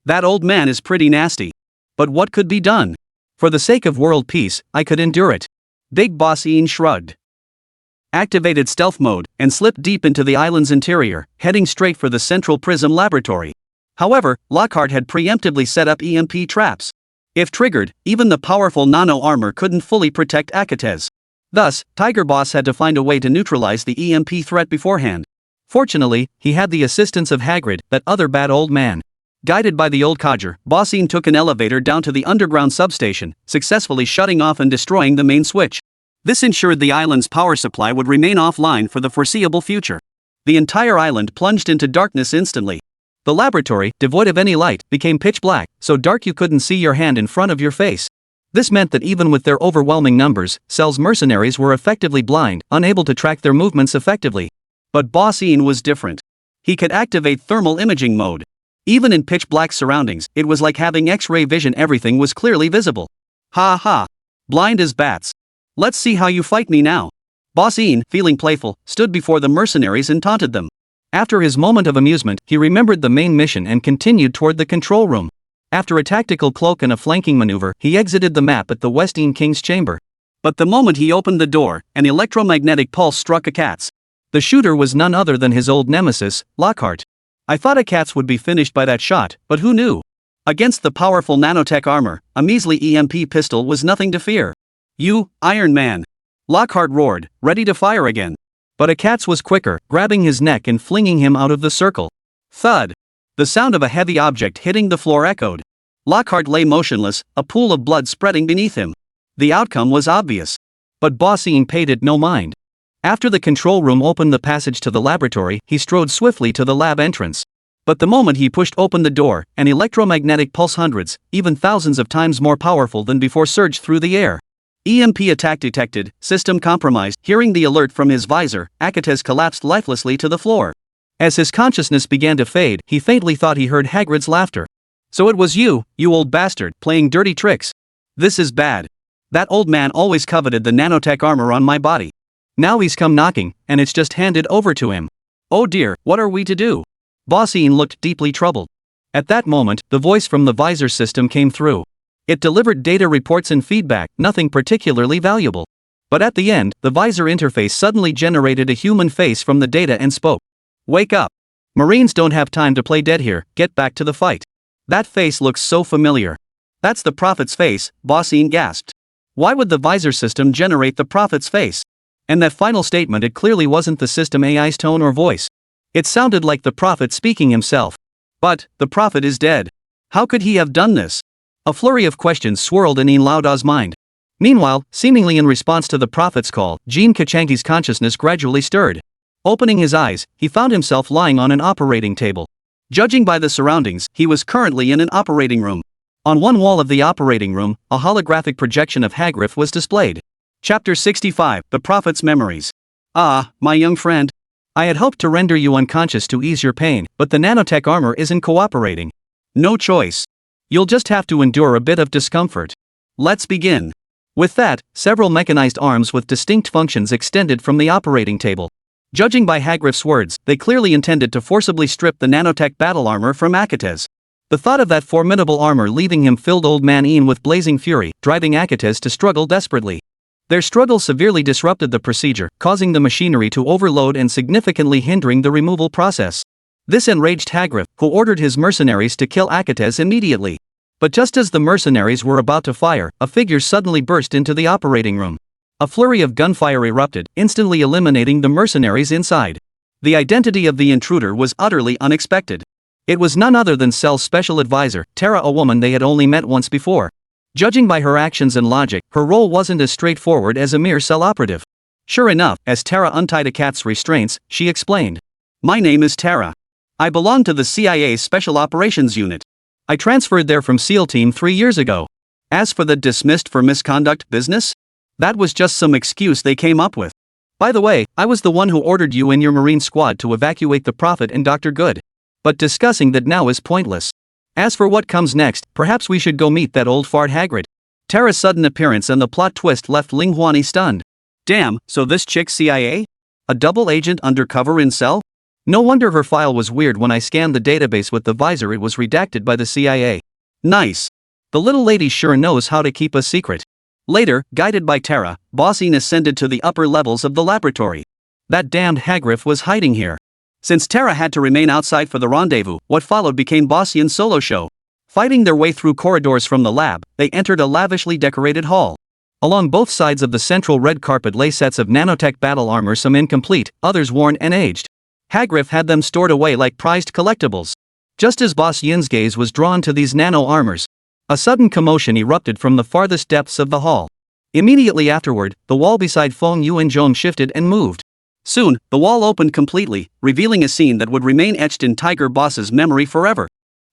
That old man is pretty nasty. But what could be done? For the sake of world peace, I could endure it. Big Boss Ian shrugged. Activated stealth mode, and slipped deep into the island's interior, heading straight for the central prism laboratory. However, Lockhart had preemptively set up EMP traps. If triggered, even the powerful nano armor couldn't fully protect Akates. Thus, Tiger Boss had to find a way to neutralize the EMP threat beforehand. Fortunately, he had the assistance of Hagrid, that other bad old man. Guided by the old codger, Bossine took an elevator down to the underground substation, successfully shutting off and destroying the main switch. This ensured the island's power supply would remain offline for the foreseeable future. The entire island plunged into darkness instantly. The laboratory, devoid of any light, became pitch black, so dark you couldn't see your hand in front of your face. This meant that even with their overwhelming numbers, Cell's mercenaries were effectively blind, unable to track their movements effectively. But Bossine was different. He could activate thermal imaging mode. Even in pitch-black surroundings, it was like having X-ray vision. Everything was clearly visible. Ha ha. Blind as bats. Let's see how you fight me now. Bossine, feeling playful, stood before the mercenaries and taunted them. After his moment of amusement, he remembered the main mission and continued toward the control room. After a tactical cloak and a flanking maneuver, he exited the map at the Westine King's chamber. But the moment he opened the door, an electromagnetic pulse struck Akats. The shooter was none other than his old nemesis, Lockhart. I thought Akats would be finished by that shot, but who knew? Against the powerful nanotech armor, a measly EMP pistol was nothing to fear. You, Iron Man! Lockhart roared, ready to fire again. But Akats was quicker, grabbing his neck and flinging him out of the circle. Thud! The sound of a heavy object hitting the floor echoed. Lockhart lay motionless, a pool of blood spreading beneath him. The outcome was obvious. But Bossine paid it no mind. After the control room opened the passage to the laboratory, he strode swiftly to the lab entrance. But the moment he pushed open the door, an electromagnetic pulse hundreds, even thousands of times more powerful than before surged through the air. EMP attack detected, system compromised. Hearing the alert from his visor, Akates collapsed lifelessly to the floor. As his consciousness began to fade, he faintly thought he heard Hagrid's laughter. So it was you old bastard, playing dirty tricks. This is bad. That old man always coveted the nanotech armor on my body. Now he's come knocking, and it's just handed over to him. Oh dear, what are we to do? Bossine looked deeply troubled. At that moment, the voice from the visor system came through. It delivered data reports and feedback, nothing particularly valuable. But at the end, the visor interface suddenly generated a human face from the data and spoke. Wake up. Marines don't have time to play dead here, get back to the fight. That face looks so familiar. That's the Prophet's face, Bossine gasped. Why would the visor system generate the Prophet's face? And that final statement, it clearly wasn't the system AI's tone or voice. It sounded like the Prophet speaking himself. But, the Prophet is dead. How could he have done this? A flurry of questions swirled in Ian Lauda's mind. Meanwhile, seemingly in response to the Prophet's call, Jean Kachangi's consciousness gradually stirred. Opening his eyes, he found himself lying on an operating table. Judging by the surroundings, he was currently in an operating room. On one wall of the operating room, a holographic projection of Hagriff was displayed. Chapter 65, The Prophet's Memories. Ah, my young friend. I had hoped to render you unconscious to ease your pain, but the nanotech armor isn't cooperating. No choice. You'll just have to endure a bit of discomfort. Let's begin. With that, several mechanized arms with distinct functions extended from the operating table. Judging by Hagriff's words, they clearly intended to forcibly strip the nanotech battle armor from Akates. The thought of that formidable armor leaving him filled old man Ian with blazing fury, driving Akates to struggle desperately. Their struggle severely disrupted the procedure, causing the machinery to overload and significantly hindering the removal process. This enraged Hagriff, who ordered his mercenaries to kill Akates immediately. But just as the mercenaries were about to fire, a figure suddenly burst into the operating room. A flurry of gunfire erupted, instantly eliminating the mercenaries inside. The identity of the intruder was utterly unexpected. It was none other than Cell's special advisor, Terra, a woman they had only met once before. Judging by her actions and logic, her role wasn't as straightforward as a mere Cell operative. Sure enough, as Terra untied a cat's restraints, she explained. My name is Terra. I belong to the CIA's Special Operations Unit. I transferred there from SEAL Team 3 years ago. As for the dismissed for misconduct business? That was just some excuse they came up with. By the way, I was the one who ordered you and your Marine squad to evacuate the Prophet and Dr. Good. But discussing that now is pointless. As for what comes next, perhaps we should go meet that old fart Hagrid. Terra's sudden appearance and the plot twist left Ling Huani stunned. Damn, so this chick CIA? A double agent undercover in Cell? No wonder her file was weird when I scanned the database with the visor. It was redacted by the CIA. Nice. The little lady sure knows how to keep a secret. Later, guided by Terra, Bossine ascended to the upper levels of the laboratory. That damned Hagrid was hiding here. Since Terra had to remain outside for the rendezvous, what followed became Bossine's solo show. Fighting their way through corridors from the lab, they entered a lavishly decorated hall. Along both sides of the central red carpet lay sets of nanotech battle armor, some incomplete, others worn and aged. Hagrid had them stored away like prized collectibles. Just as Boss Yin's gaze was drawn to these nano armors, a sudden commotion erupted from the farthest depths of the hall. Immediately afterward, the wall beside Feng Yu and Zhong shifted and moved. Soon, the wall opened completely, revealing a scene that would remain etched in Tiger Boss's memory forever.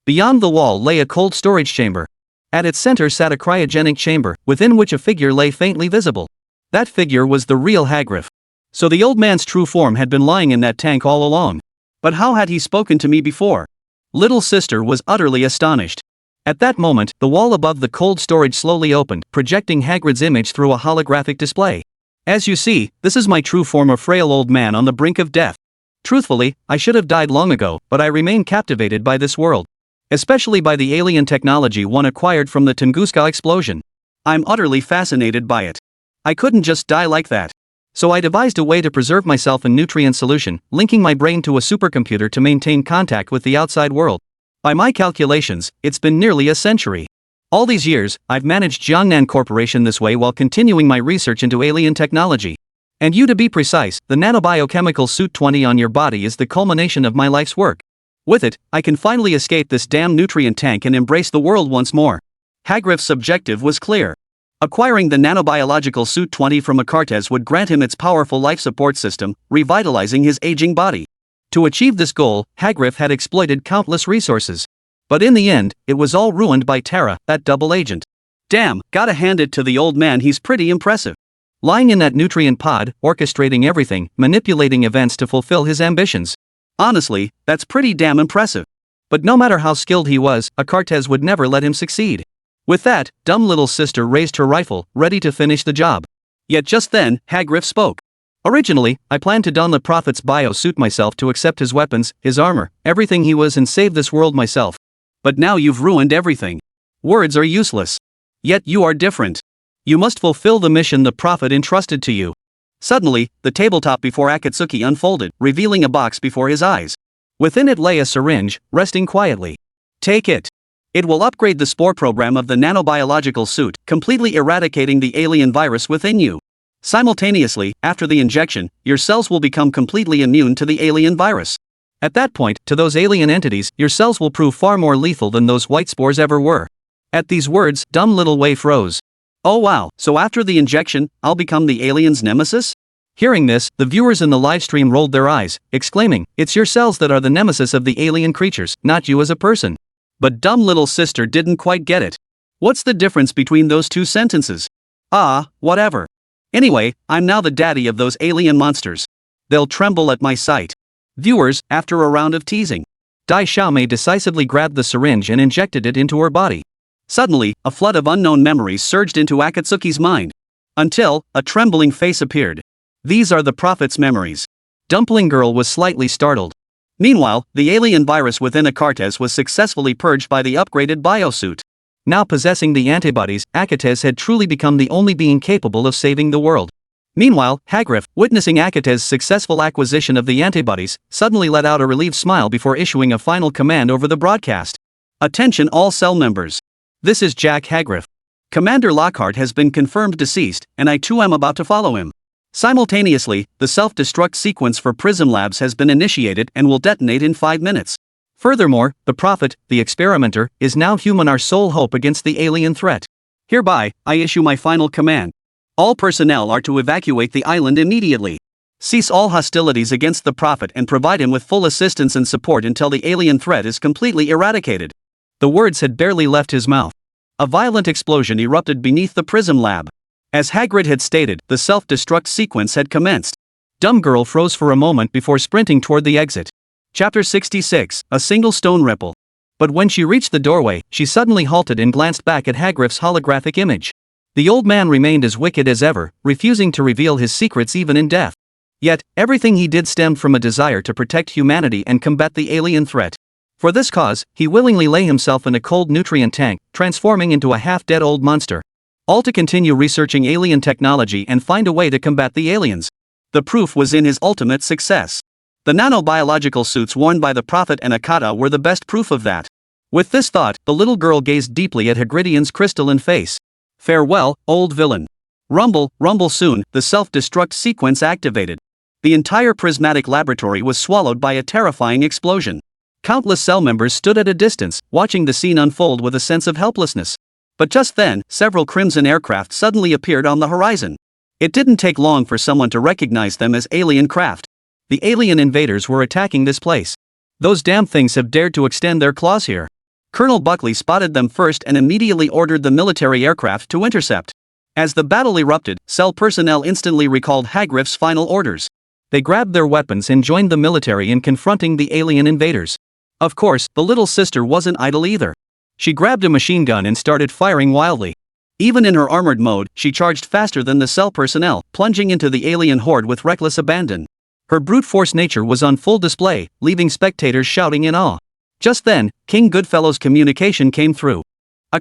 Beyond the wall lay a cold storage chamber. At its center sat a cryogenic chamber, within which a figure lay faintly visible. That figure was the real Hagrid. So the old man's true form had been lying in that tank all along. But how had he spoken to me before? Little sister was utterly astonished. At that moment, the wall above the cold storage slowly opened, projecting Hagrid's image through a holographic display. As you see, this is my true form, a frail old man on the brink of death. Truthfully, I should have died long ago, but I remain captivated by this world. Especially by the alien technology one acquired from the Tunguska explosion. I'm utterly fascinated by it. I couldn't just die like that. So I devised a way to preserve myself in nutrient solution, linking my brain to a supercomputer to maintain contact with the outside world. By my calculations, it's been nearly a century. All these years, I've managed Jiangnan Corporation this way while continuing my research into alien technology. And you, to be precise, the nanobiochemical suit 20 on your body is the culmination of my life's work. With it, I can finally escape this damn nutrient tank and embrace the world once more. Hagrid's objective was clear. Acquiring the nanobiological suit 20 from Acartes would grant him its powerful life support system, revitalizing his aging body. To achieve this goal, Hagrid had exploited countless resources. But in the end, it was all ruined by Terra, that double agent. Damn, gotta hand it to the old man, he's pretty impressive. Lying in that nutrient pod, orchestrating everything, manipulating events to fulfill his ambitions. Honestly, that's pretty damn impressive. But no matter how skilled he was, Acartes would never let him succeed. With that, dumb little sister raised her rifle, ready to finish the job. Yet just then, Hagrid spoke. Originally, I planned to don the Prophet's bio-suit myself to accept his weapons, his armor, everything he was, and save this world myself. But now you've ruined everything. Words are useless. Yet you are different. You must fulfill the mission the Prophet entrusted to you. Suddenly, the tabletop before Akatsuki unfolded, revealing a box before his eyes. Within it lay a syringe, resting quietly. Take it. It will upgrade the spore program of the nanobiological suit, completely eradicating the alien virus within you. Simultaneously, after the injection, your cells will become completely immune to the alien virus. At that point, to those alien entities, your cells will prove far more lethal than those white spores ever were. At these words, dumb little Wei froze. Oh wow, so after the injection, I'll become the alien's nemesis? Hearing this, the viewers in the livestream rolled their eyes, exclaiming, "It's your cells that are the nemesis of the alien creatures, not you as a person." But dumb little sister didn't quite get it. What's the difference between those two sentences? Ah, whatever. Anyway, I'm now the daddy of those alien monsters. They'll tremble at my sight. Viewers, after a round of teasing, Dai Xiaomei decisively grabbed the syringe and injected it into her body. Suddenly, a flood of unknown memories surged into Akatsuki's mind. Until, a trembling face appeared. These are the Prophet's memories. Dumpling Girl was slightly startled. Meanwhile, the alien virus within Acartes was successfully purged by the upgraded biosuit. Now possessing the antibodies, Acartes had truly become the only being capable of saving the world. Meanwhile, Hagrid, witnessing Acartes' successful acquisition of the antibodies, suddenly let out a relieved smile before issuing a final command over the broadcast. Attention all cell members. This is Jack Hagriff. Commander Lockhart has been confirmed deceased, and I too am about to follow him. Simultaneously, the self-destruct sequence for Prism Labs has been initiated and will detonate in 5 minutes. Furthermore, the Prophet, the experimenter, is now human, our sole hope against the alien threat. Hereby, I issue my final command. All personnel are to evacuate the island immediately. Cease all hostilities against the Prophet and provide him with full assistance and support until the alien threat is completely eradicated. The words had barely left his mouth. A violent explosion erupted beneath the Prism Lab. As Hagrid had stated, the self-destruct sequence had commenced. Dumb Girl froze for a moment before sprinting toward the exit. Chapter 66, A Single Stone Ripple. But when she reached the doorway, she suddenly halted and glanced back at Hagriff's holographic image. The old man remained as wicked as ever, refusing to reveal his secrets even in death. Yet, everything he did stemmed from a desire to protect humanity and combat the alien threat. For this cause, he willingly lay himself in a cold nutrient tank, transforming into a half-dead old monster. All to continue researching alien technology and find a way to combat the aliens. The proof was in his ultimate success. The nanobiological suits worn by the Prophet and Akata were the best proof of that. With this thought, the little girl gazed deeply at Hagridian's crystalline face. Farewell, old villain. Rumble, rumble soon, the self-destruct sequence activated. The entire prismatic laboratory was swallowed by a terrifying explosion. Countless cell members stood at a distance, watching the scene unfold with a sense of helplessness. But just then, several Crimson aircraft suddenly appeared on the horizon. It didn't take long for someone to recognize them as alien craft. The alien invaders were attacking this place. Those damn things have dared to extend their claws here. Colonel Buckley spotted them first and immediately ordered the military aircraft to intercept. As the battle erupted, cell personnel instantly recalled Hagriff's final orders. They grabbed their weapons and joined the military in confronting the alien invaders. Of course, the little sister wasn't idle either. She grabbed a machine gun and started firing wildly. Even in her armored mode, she charged faster than the cell personnel, plunging into the alien horde with reckless abandon. Her brute force nature was on full display, leaving spectators shouting in awe. Just then, King Goodfellow's communication came through.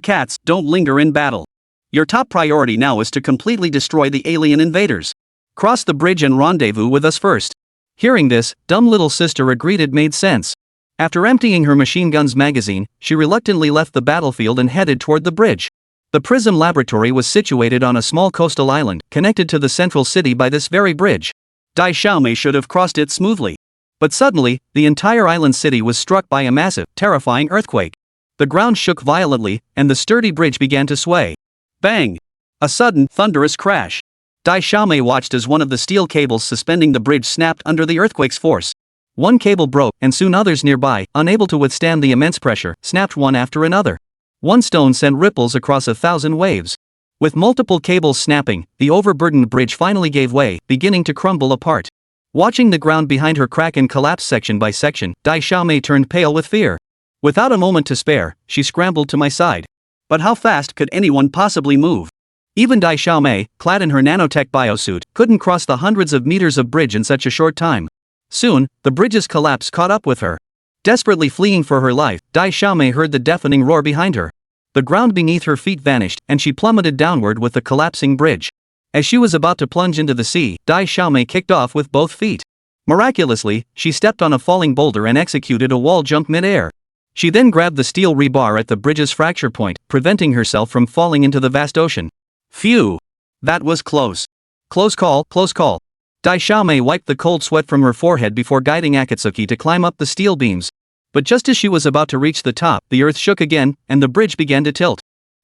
Cats, don't linger in battle. Your top priority now is to completely destroy the alien invaders. Cross the bridge and rendezvous with us first. Hearing this, dumb little sister agreed it made sense. After emptying her machine gun's magazine, she reluctantly left the battlefield and headed toward the bridge. The Prism Laboratory was situated on a small coastal island, connected to the central city by this very bridge. Dai Xiaomei should have crossed it smoothly. But suddenly, the entire island city was struck by a massive, terrifying earthquake. The ground shook violently, and the sturdy bridge began to sway. Bang! A sudden, thunderous crash. Dai Xiaomei watched as one of the steel cables suspending the bridge snapped under the earthquake's force. One cable broke, and soon others nearby, unable to withstand the immense pressure, snapped one after another. One stone sent ripples across 1,000 waves. With multiple cables snapping, the overburdened bridge finally gave way, beginning to crumble apart. Watching the ground behind her crack and collapse section by section, Dai Xiaomei turned pale with fear. Without a moment to spare, she scrambled to my side. But how fast could anyone possibly move? Even Dai Xiaomei, clad in her nanotech biosuit, couldn't cross the hundreds of meters of bridge in such a short time. Soon, the bridge's collapse caught up with her. Desperately fleeing for her life, Dai Xiaomei heard the deafening roar behind her. The ground beneath her feet vanished, and she plummeted downward with the collapsing bridge. As she was about to plunge into the sea, Dai Xiaomei kicked off with both feet. Miraculously, she stepped on a falling boulder and executed a wall jump mid-air. She then grabbed the steel rebar at the bridge's fracture point, preventing herself from falling into the vast ocean. Phew! That was close. Close call, close call. Dai Xiaomei wiped the cold sweat from her forehead before guiding Akatsuki to climb up the steel beams. But just as she was about to reach the top, the earth shook again, and the bridge began to tilt.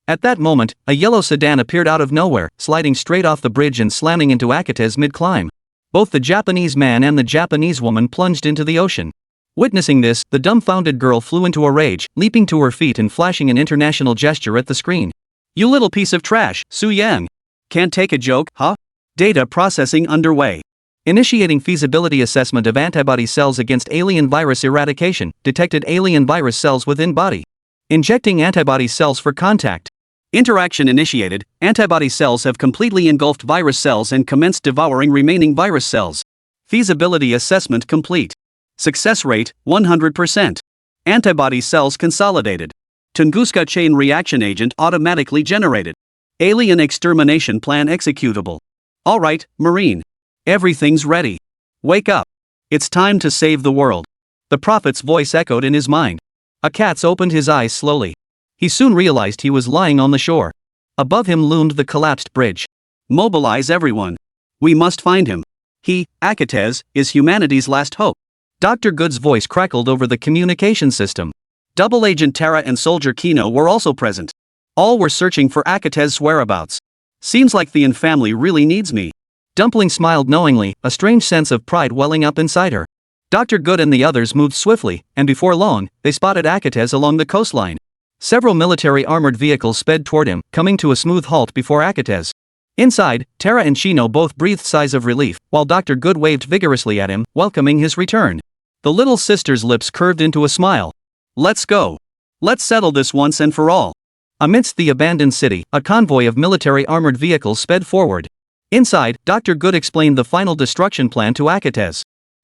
At that moment, a yellow sedan appeared out of nowhere, sliding straight off the bridge and slamming into Akate's mid-climb. Both the Japanese man and the Japanese woman plunged into the ocean. Witnessing this, the dumbfounded girl flew into a rage, leaping to her feet and flashing an international gesture at the screen. You little piece of trash, Su Yang. Can't take a joke, huh? Data processing underway. Initiating feasibility assessment of antibody cells against alien virus eradication, detected alien virus cells within body. Injecting antibody cells for contact. Interaction initiated, antibody cells have completely engulfed virus cells and commenced devouring remaining virus cells. Feasibility assessment complete. Success rate, 100%. Antibody cells consolidated. Tunguska chain reaction agent automatically generated. Alien extermination plan executable. Alright, Marine. Everything's ready. Wake up. It's time to save the world. The Prophet's voice echoed in his mind. Akats opened his eyes slowly. He soon realized he was lying on the shore. Above him loomed the collapsed bridge. Mobilize everyone. We must find him. He, Akates, is humanity's last hope. Dr. Good's voice crackled over the communication system. Double Agent Tara and Soldier Kino were also present. All were searching for Akates' whereabouts. Seems like the Yin family really needs me. Dumpling smiled knowingly, a strange sense of pride welling up inside her. Dr. Good and the others moved swiftly, and before long, they spotted Akates along the coastline. Several military armored vehicles sped toward him, coming to a smooth halt before Akates. Inside, Tara and Shino both breathed sighs of relief, while Dr. Good waved vigorously at him, welcoming his return. The little sister's lips curved into a smile. Let's go. Let's settle this once and for all. Amidst the abandoned city, a convoy of military armored vehicles sped forward. Inside, Dr. Good explained the final destruction plan to Akates.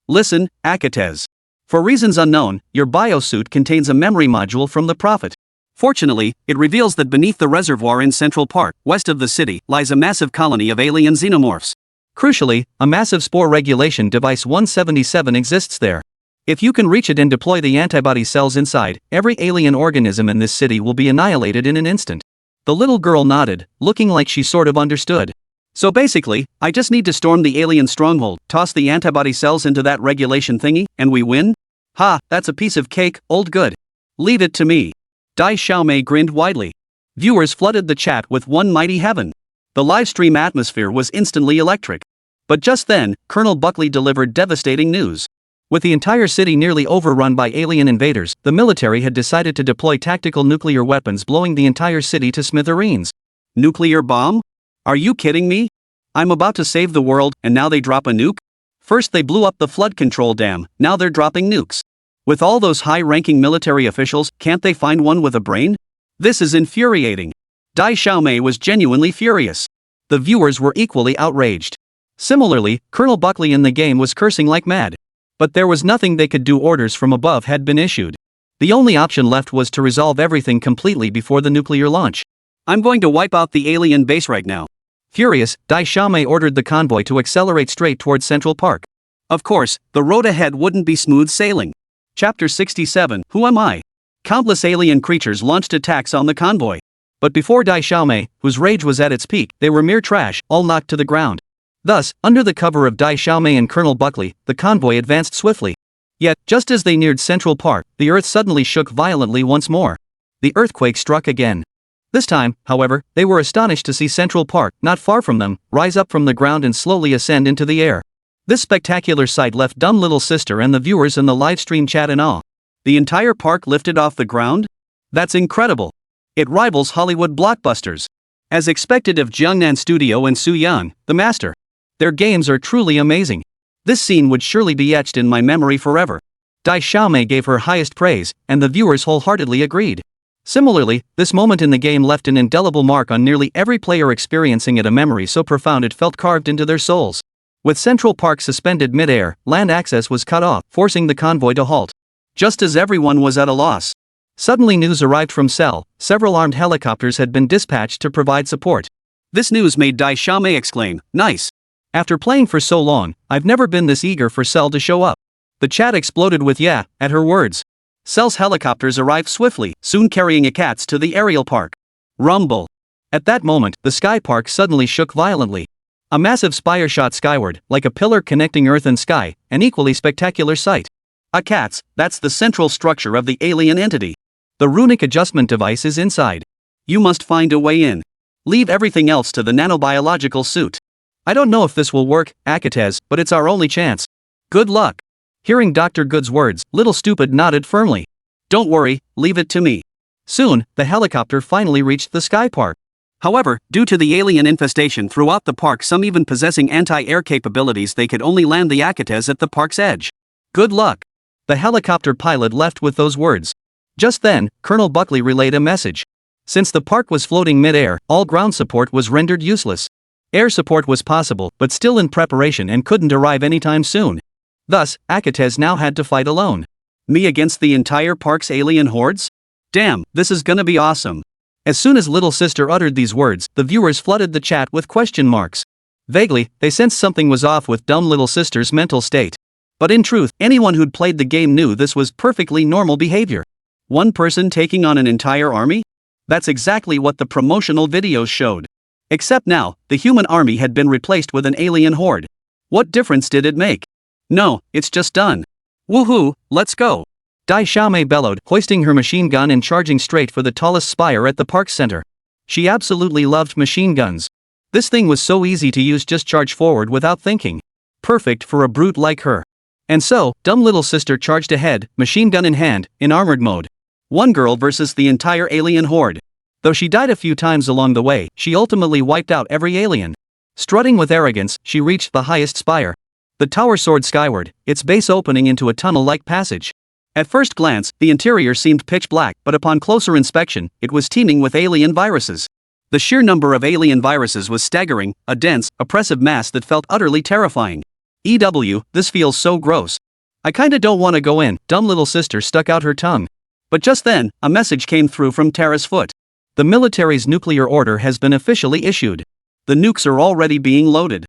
Listen, Akates. For reasons unknown, your biosuit contains a memory module from the Prophet. Fortunately, it reveals that beneath the reservoir in Central Park, west of the city, lies a massive colony of alien xenomorphs. Crucially, a massive spore regulation device 177 exists there. If you can reach it and deploy the antibody cells inside, every alien organism in this city will be annihilated in an instant. The little girl nodded, looking like she sort of understood. So basically, I just need to storm the alien stronghold, toss the antibody cells into that regulation thingy, and we win? Ha, that's a piece of cake, old good. Leave it to me. Dai Xiaomei grinned widely. Viewers flooded the chat with one mighty heaven. The livestream atmosphere was instantly electric. But just then, Colonel Buckley delivered devastating news. With the entire city nearly overrun by alien invaders, the military had decided to deploy tactical nuclear weapons, blowing the entire city to smithereens. Nuclear bomb? Are you kidding me? I'm about to save the world, and now they drop a nuke? First they blew up the flood control dam, now they're dropping nukes. With all those high-ranking military officials, can't they find one with a brain? This is infuriating. Dai Xiaomei was genuinely furious. The viewers were equally outraged. Similarly, Colonel Buckley in the game was cursing like mad. But there was nothing they could do. Orders from above had been issued. The only option left was to resolve everything completely before the nuclear launch. I'm going to wipe out the alien base right now. Furious, Dai Xiaomei ordered the convoy to accelerate straight towards Central Park. Of course, the road ahead wouldn't be smooth sailing. Chapter 67, Who Am I? Countless alien creatures launched attacks on the convoy. But before Dai Xiaomei, whose rage was at its peak, they were mere trash, all knocked to the ground. Thus, under the cover of Dai Xiaomei and Colonel Buckley, the convoy advanced swiftly. Yet, just as they neared Central Park, the earth suddenly shook violently once more. The earthquake struck again. This time, however, they were astonished to see Central Park, not far from them, rise up from the ground and slowly ascend into the air. This spectacular sight left dumb little sister and the viewers in the livestream chat in awe. The entire park lifted off the ground? That's incredible. It rivals Hollywood blockbusters. As expected of Jiangnan Studio and Su Yang, the master. Their games are truly amazing. This scene would surely be etched in my memory forever. Dai Xiaomei gave her highest praise, and the viewers wholeheartedly agreed. Similarly, this moment in the game left an indelible mark on nearly every player, experiencing it, a memory so profound it felt carved into their souls. With Central Park suspended mid-air, land access was cut off, forcing the convoy to halt. Just as everyone was at a loss, suddenly news arrived from Cell. Several armed helicopters had been dispatched to provide support. This news made Dai Xiaomei exclaim, "Nice. After playing for so long, I've never been this eager for Cell to show up." The chat exploded with "yeah" at her words. Cell's helicopters arrived swiftly, soon carrying Akats to the aerial park. Rumble. At that moment, the sky park suddenly shook violently. A massive spire shot skyward, like a pillar connecting earth and sky, an equally spectacular sight. Akats, that's the central structure of the alien entity. The runic adjustment device is inside. You must find a way in. Leave everything else to the nanobiological suit. I don't know if this will work, Akates, but it's our only chance. Good luck. Hearing Dr. Good's words, Little Stupid nodded firmly. Don't worry, leave it to me. Soon, the helicopter finally reached the sky park. However, due to the alien infestation throughout the park, some even possessing anti-air capabilities, they could only land the Akates at the park's edge. Good luck. The helicopter pilot left with those words. Just then, Colonel Buckley relayed a message. Since the park was floating mid-air, all ground support was rendered useless. Air support was possible, but still in preparation and couldn't arrive anytime soon. Thus, Akates now had to fight alone. Me against the entire park's alien hordes? Damn, this is gonna be awesome. As soon as little sister uttered these words, the viewers flooded the chat with question marks. Vaguely, they sensed something was off with dumb little sister's mental state. But in truth, anyone who'd played the game knew this was perfectly normal behavior. One person taking on an entire army? That's exactly what the promotional videos showed. Except now, the human army had been replaced with an alien horde. What difference did it make? No, it's just done. Woohoo, let's go. Dai Xiaomei bellowed, hoisting her machine gun and charging straight for the tallest spire at the park center. She absolutely loved machine guns. This thing was so easy to use, just charge forward without thinking. Perfect for a brute like her. And so, dumb little sister charged ahead, machine gun in hand, in armored mode. One girl versus the entire alien horde. Though she died a few times along the way, she ultimately wiped out every alien. Strutting with arrogance, she reached the highest spire. The tower soared skyward, its base opening into a tunnel-like passage. At first glance, the interior seemed pitch black, but upon closer inspection, it was teeming with alien viruses. The sheer number of alien viruses was staggering, a dense, oppressive mass that felt utterly terrifying. This feels so gross. I kinda don't wanna go in, dumb little sister stuck out her tongue. But just then, a message came through from Terra's foot. The military's nuclear order has been officially issued. The nukes are already being loaded.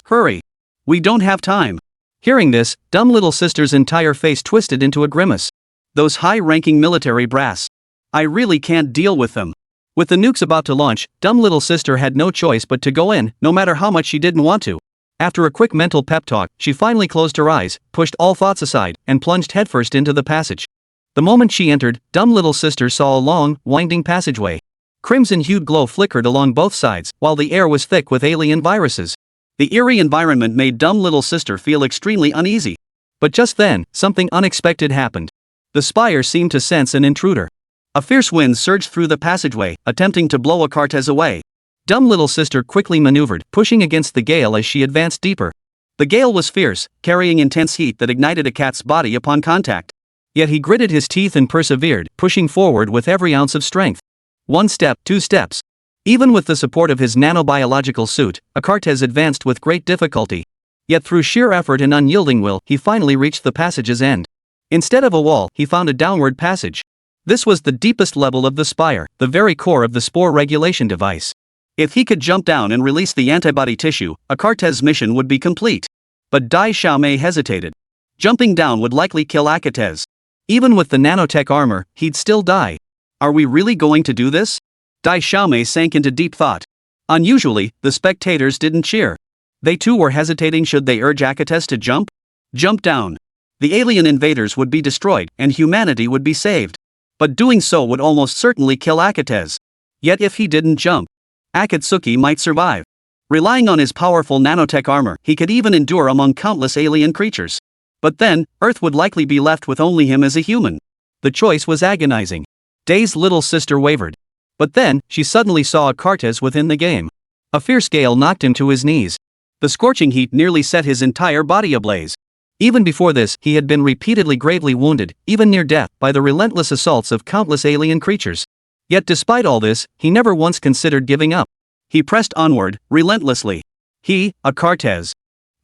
Hurry. We don't have time. Hearing this, dumb little sister's entire face twisted into a grimace. Those high-ranking military brass. I really can't deal with them. With the nukes about to launch, dumb little sister had no choice but to go in, no matter how much she didn't want to. After a quick mental pep talk, she finally closed her eyes, pushed all thoughts aside, and plunged headfirst into the passage. The moment she entered, dumb little sister saw a long, winding passageway. Crimson-hued glow flickered along both sides, while the air was thick with alien viruses. The eerie environment made dumb little sister feel extremely uneasy. But just then, something unexpected happened. The spire seemed to sense an intruder. A fierce wind surged through the passageway, attempting to blow Acartes away. Dumb little sister quickly maneuvered, pushing against the gale as she advanced deeper. The gale was fierce, carrying intense heat that ignited a cat's body upon contact. Yet he gritted his teeth and persevered, pushing forward with every ounce of strength. 1 step, 2 steps. Even with the support of his nanobiological suit, Acartes advanced with great difficulty. Yet through sheer effort and unyielding will, he finally reached the passage's end. Instead of a wall, he found a downward passage. This was the deepest level of the spire, the very core of the spore regulation device. If he could jump down and release the antibody tissue, Acartes' mission would be complete. But Dai Xiaomei hesitated. Jumping down would likely kill Acartes. Even with the nanotech armor, he'd still die. Are we really going to do this? Dai Xiaomei sank into deep thought. Unusually, the spectators didn't cheer. They too were hesitating. Should they urge Acartes to jump? Jump down. The alien invaders would be destroyed, and humanity would be saved. But doing so would almost certainly kill Acartes. Yet if he didn't jump, Akatsuki might survive. Relying on his powerful nanotech armor, he could even endure among countless alien creatures. But then, Earth would likely be left with only him as a human. The choice was agonizing. Dai's little sister wavered. But then, she suddenly saw Acartes within the game. A fierce gale knocked him to his knees. The scorching heat nearly set his entire body ablaze. Even before this, he had been repeatedly gravely wounded, even near death, by the relentless assaults of countless alien creatures. Yet despite all this, he never once considered giving up. He pressed onward, relentlessly. Acartes.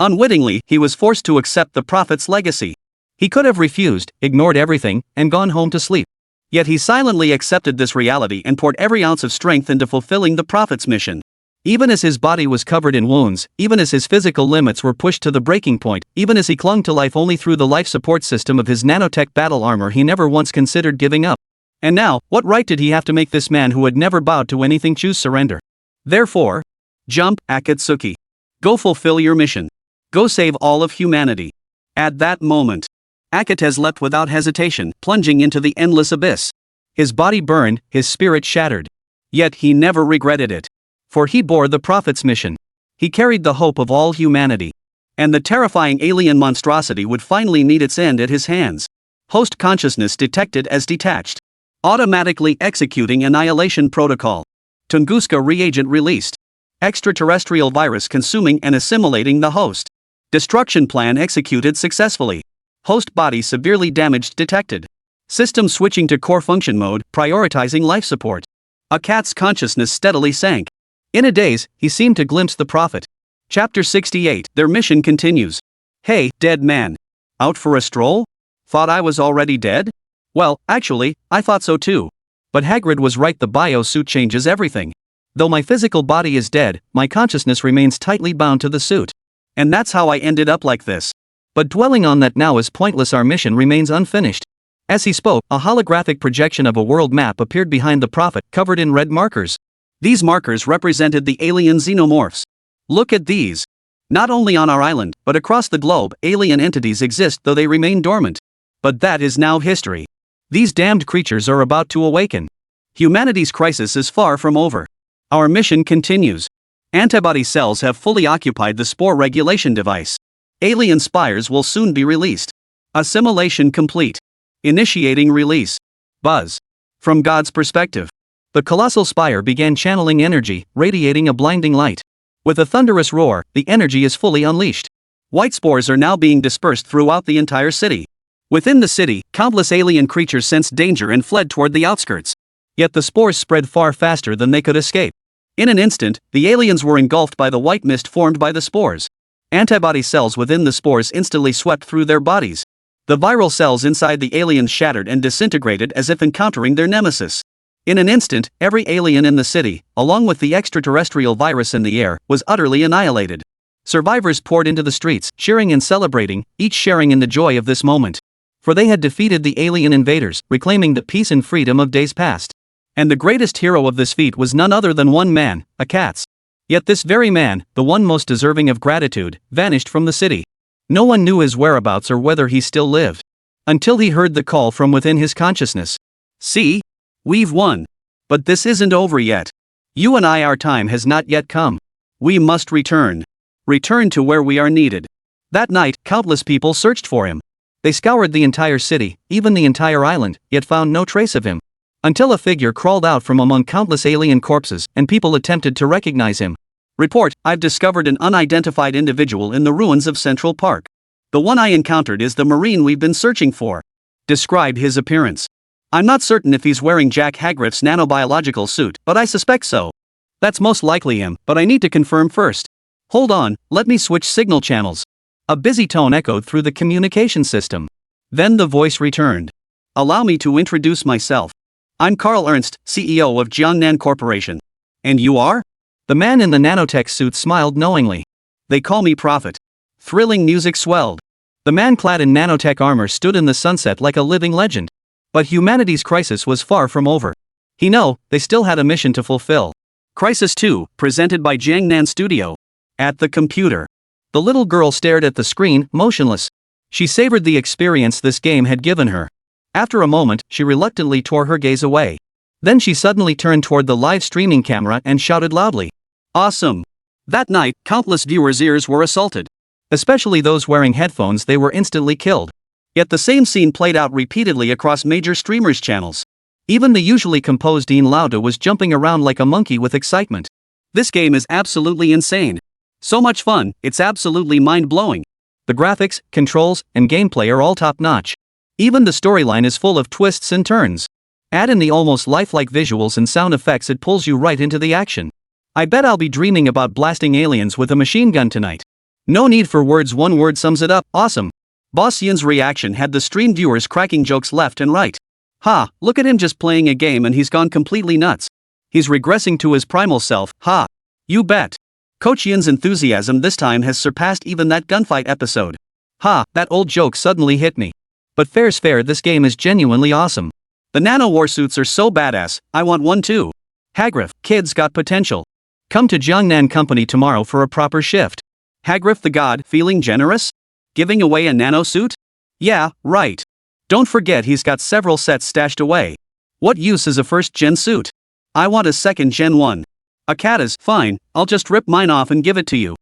Unwittingly, he was forced to accept the prophet's legacy. He could have refused, ignored everything, and gone home to sleep. Yet he silently accepted this reality and poured every ounce of strength into fulfilling the prophet's mission. Even as his body was covered in wounds, even as his physical limits were pushed to the breaking point, even as he clung to life only through the life support system of his nanotech battle armor, he never once considered giving up. And now, what right did he have to make this man who had never bowed to anything choose surrender? Therefore, jump, Akatsuki. Go fulfill your mission. Go save all of humanity. At that moment, Acartes leapt without hesitation, plunging into the endless abyss. His body burned, his spirit shattered. Yet he never regretted it. For he bore the prophet's mission. He carried the hope of all humanity. And the terrifying alien monstrosity would finally meet its end at his hands. Host consciousness detected as detached. Automatically executing annihilation protocol. Tunguska reagent released. Extraterrestrial virus consuming and assimilating the host. Destruction plan executed successfully. Host body severely damaged detected. System switching to core function mode, prioritizing life support. A cat's consciousness steadily sank. In a daze, he seemed to glimpse the prophet. Chapter 68, their mission continues. Hey, dead man. Out for a stroll? Thought I was already dead? Well, actually, I thought so too. But Hagrid was right, the bio suit changes everything. Though my physical body is dead, my consciousness remains tightly bound to the suit. And that's how I ended up like this. But dwelling on that now is pointless, our mission remains unfinished. As he spoke, a holographic projection of a world map appeared behind the prophet, covered in red markers. These markers represented the alien xenomorphs. Look at these. Not only on our island, but across the globe, alien entities exist though they remain dormant. But that is now history. These damned creatures are about to awaken. Humanity's crisis is far from over. Our mission continues. Antibody cells have fully occupied the spore regulation device. Alien spires will soon be released. Assimilation complete. Initiating release. Buzz. From God's perspective. The colossal spire began channeling energy, radiating a blinding light. With a thunderous roar, the energy is fully unleashed. White spores are now being dispersed throughout the entire city. Within the city, countless alien creatures sensed danger and fled toward the outskirts. Yet the spores spread far faster than they could escape. In an instant, the aliens were engulfed by the white mist formed by the spores. Antibody cells within the spores instantly swept through their bodies. The viral cells inside the aliens shattered and disintegrated as if encountering their nemesis. In an instant, every alien in the city, along with the extraterrestrial virus in the air, was utterly annihilated. Survivors poured into the streets, cheering and celebrating, each sharing in the joy of this moment. For they had defeated the alien invaders, reclaiming the peace and freedom of days past. And the greatest hero of this feat was none other than one man, a cat's. Yet this very man, the one most deserving of gratitude, vanished from the city. No one knew his whereabouts or whether he still lived. Until he heard the call from within his consciousness. See? We've won. But this isn't over yet. You and I, our time has not yet come. We must return. Return to where we are needed. That night, countless people searched for him. They scoured the entire city, even the entire island, yet found no trace of him. Until a figure crawled out from among countless alien corpses, and people attempted to recognize him. Report, I've discovered an unidentified individual in the ruins of Central Park. The one I encountered is the Marine we've been searching for. Describe his appearance. I'm not certain if he's wearing Jack Hagriff's nanobiological suit, but I suspect so. That's most likely him, but I need to confirm first. Hold on, let me switch signal channels. A busy tone echoed through the communication system. Then the voice returned. Allow me to introduce myself. I'm Carl Ernst, CEO of Jiangnan Corporation. And you are? The man in the nanotech suit smiled knowingly. They call me Prophet. Thrilling music swelled. The man clad in nanotech armor stood in the sunset like a living legend. But humanity's crisis was far from over. They still had a mission to fulfill. Crisis 2, presented by Jiangnan Studio. At the computer. The little girl stared at the screen, motionless. She savored the experience this game had given her. After a moment, she reluctantly tore her gaze away. Then she suddenly turned toward the live streaming camera and shouted loudly. Awesome! That night, countless viewers' ears were assaulted. Especially those wearing headphones, they were instantly killed. Yet the same scene played out repeatedly across major streamers' channels. Even the usually composed Dean Lauda was jumping around like a monkey with excitement. This game is absolutely insane. So much fun, it's absolutely mind-blowing. The graphics, controls, and gameplay are all top-notch. Even the storyline is full of twists and turns. Add in the almost lifelike visuals and sound effects, it pulls you right into the action. I bet I'll be dreaming about blasting aliens with a machine gun tonight. No need for words, one word sums it up, awesome. Boss Yin's reaction had the stream viewers cracking jokes left and right. Ha, look at him just playing a game and he's gone completely nuts. He's regressing to his primal self, ha. You bet. Coach Yin's enthusiasm this time has surpassed even that gunfight episode. Ha, that old joke suddenly hit me. But fair's fair, this game is genuinely awesome. The nano war suits are so badass, I want one too. Hagriff, kid's got potential. Come to Jiangnan Company tomorrow for a proper shift. Hagriff the god, feeling generous? Giving away a nano suit? Yeah, right. Don't forget he's got several sets stashed away. What use is a first-gen suit? I want a second-gen one. Akata's, fine, I'll just rip mine off and give it to you.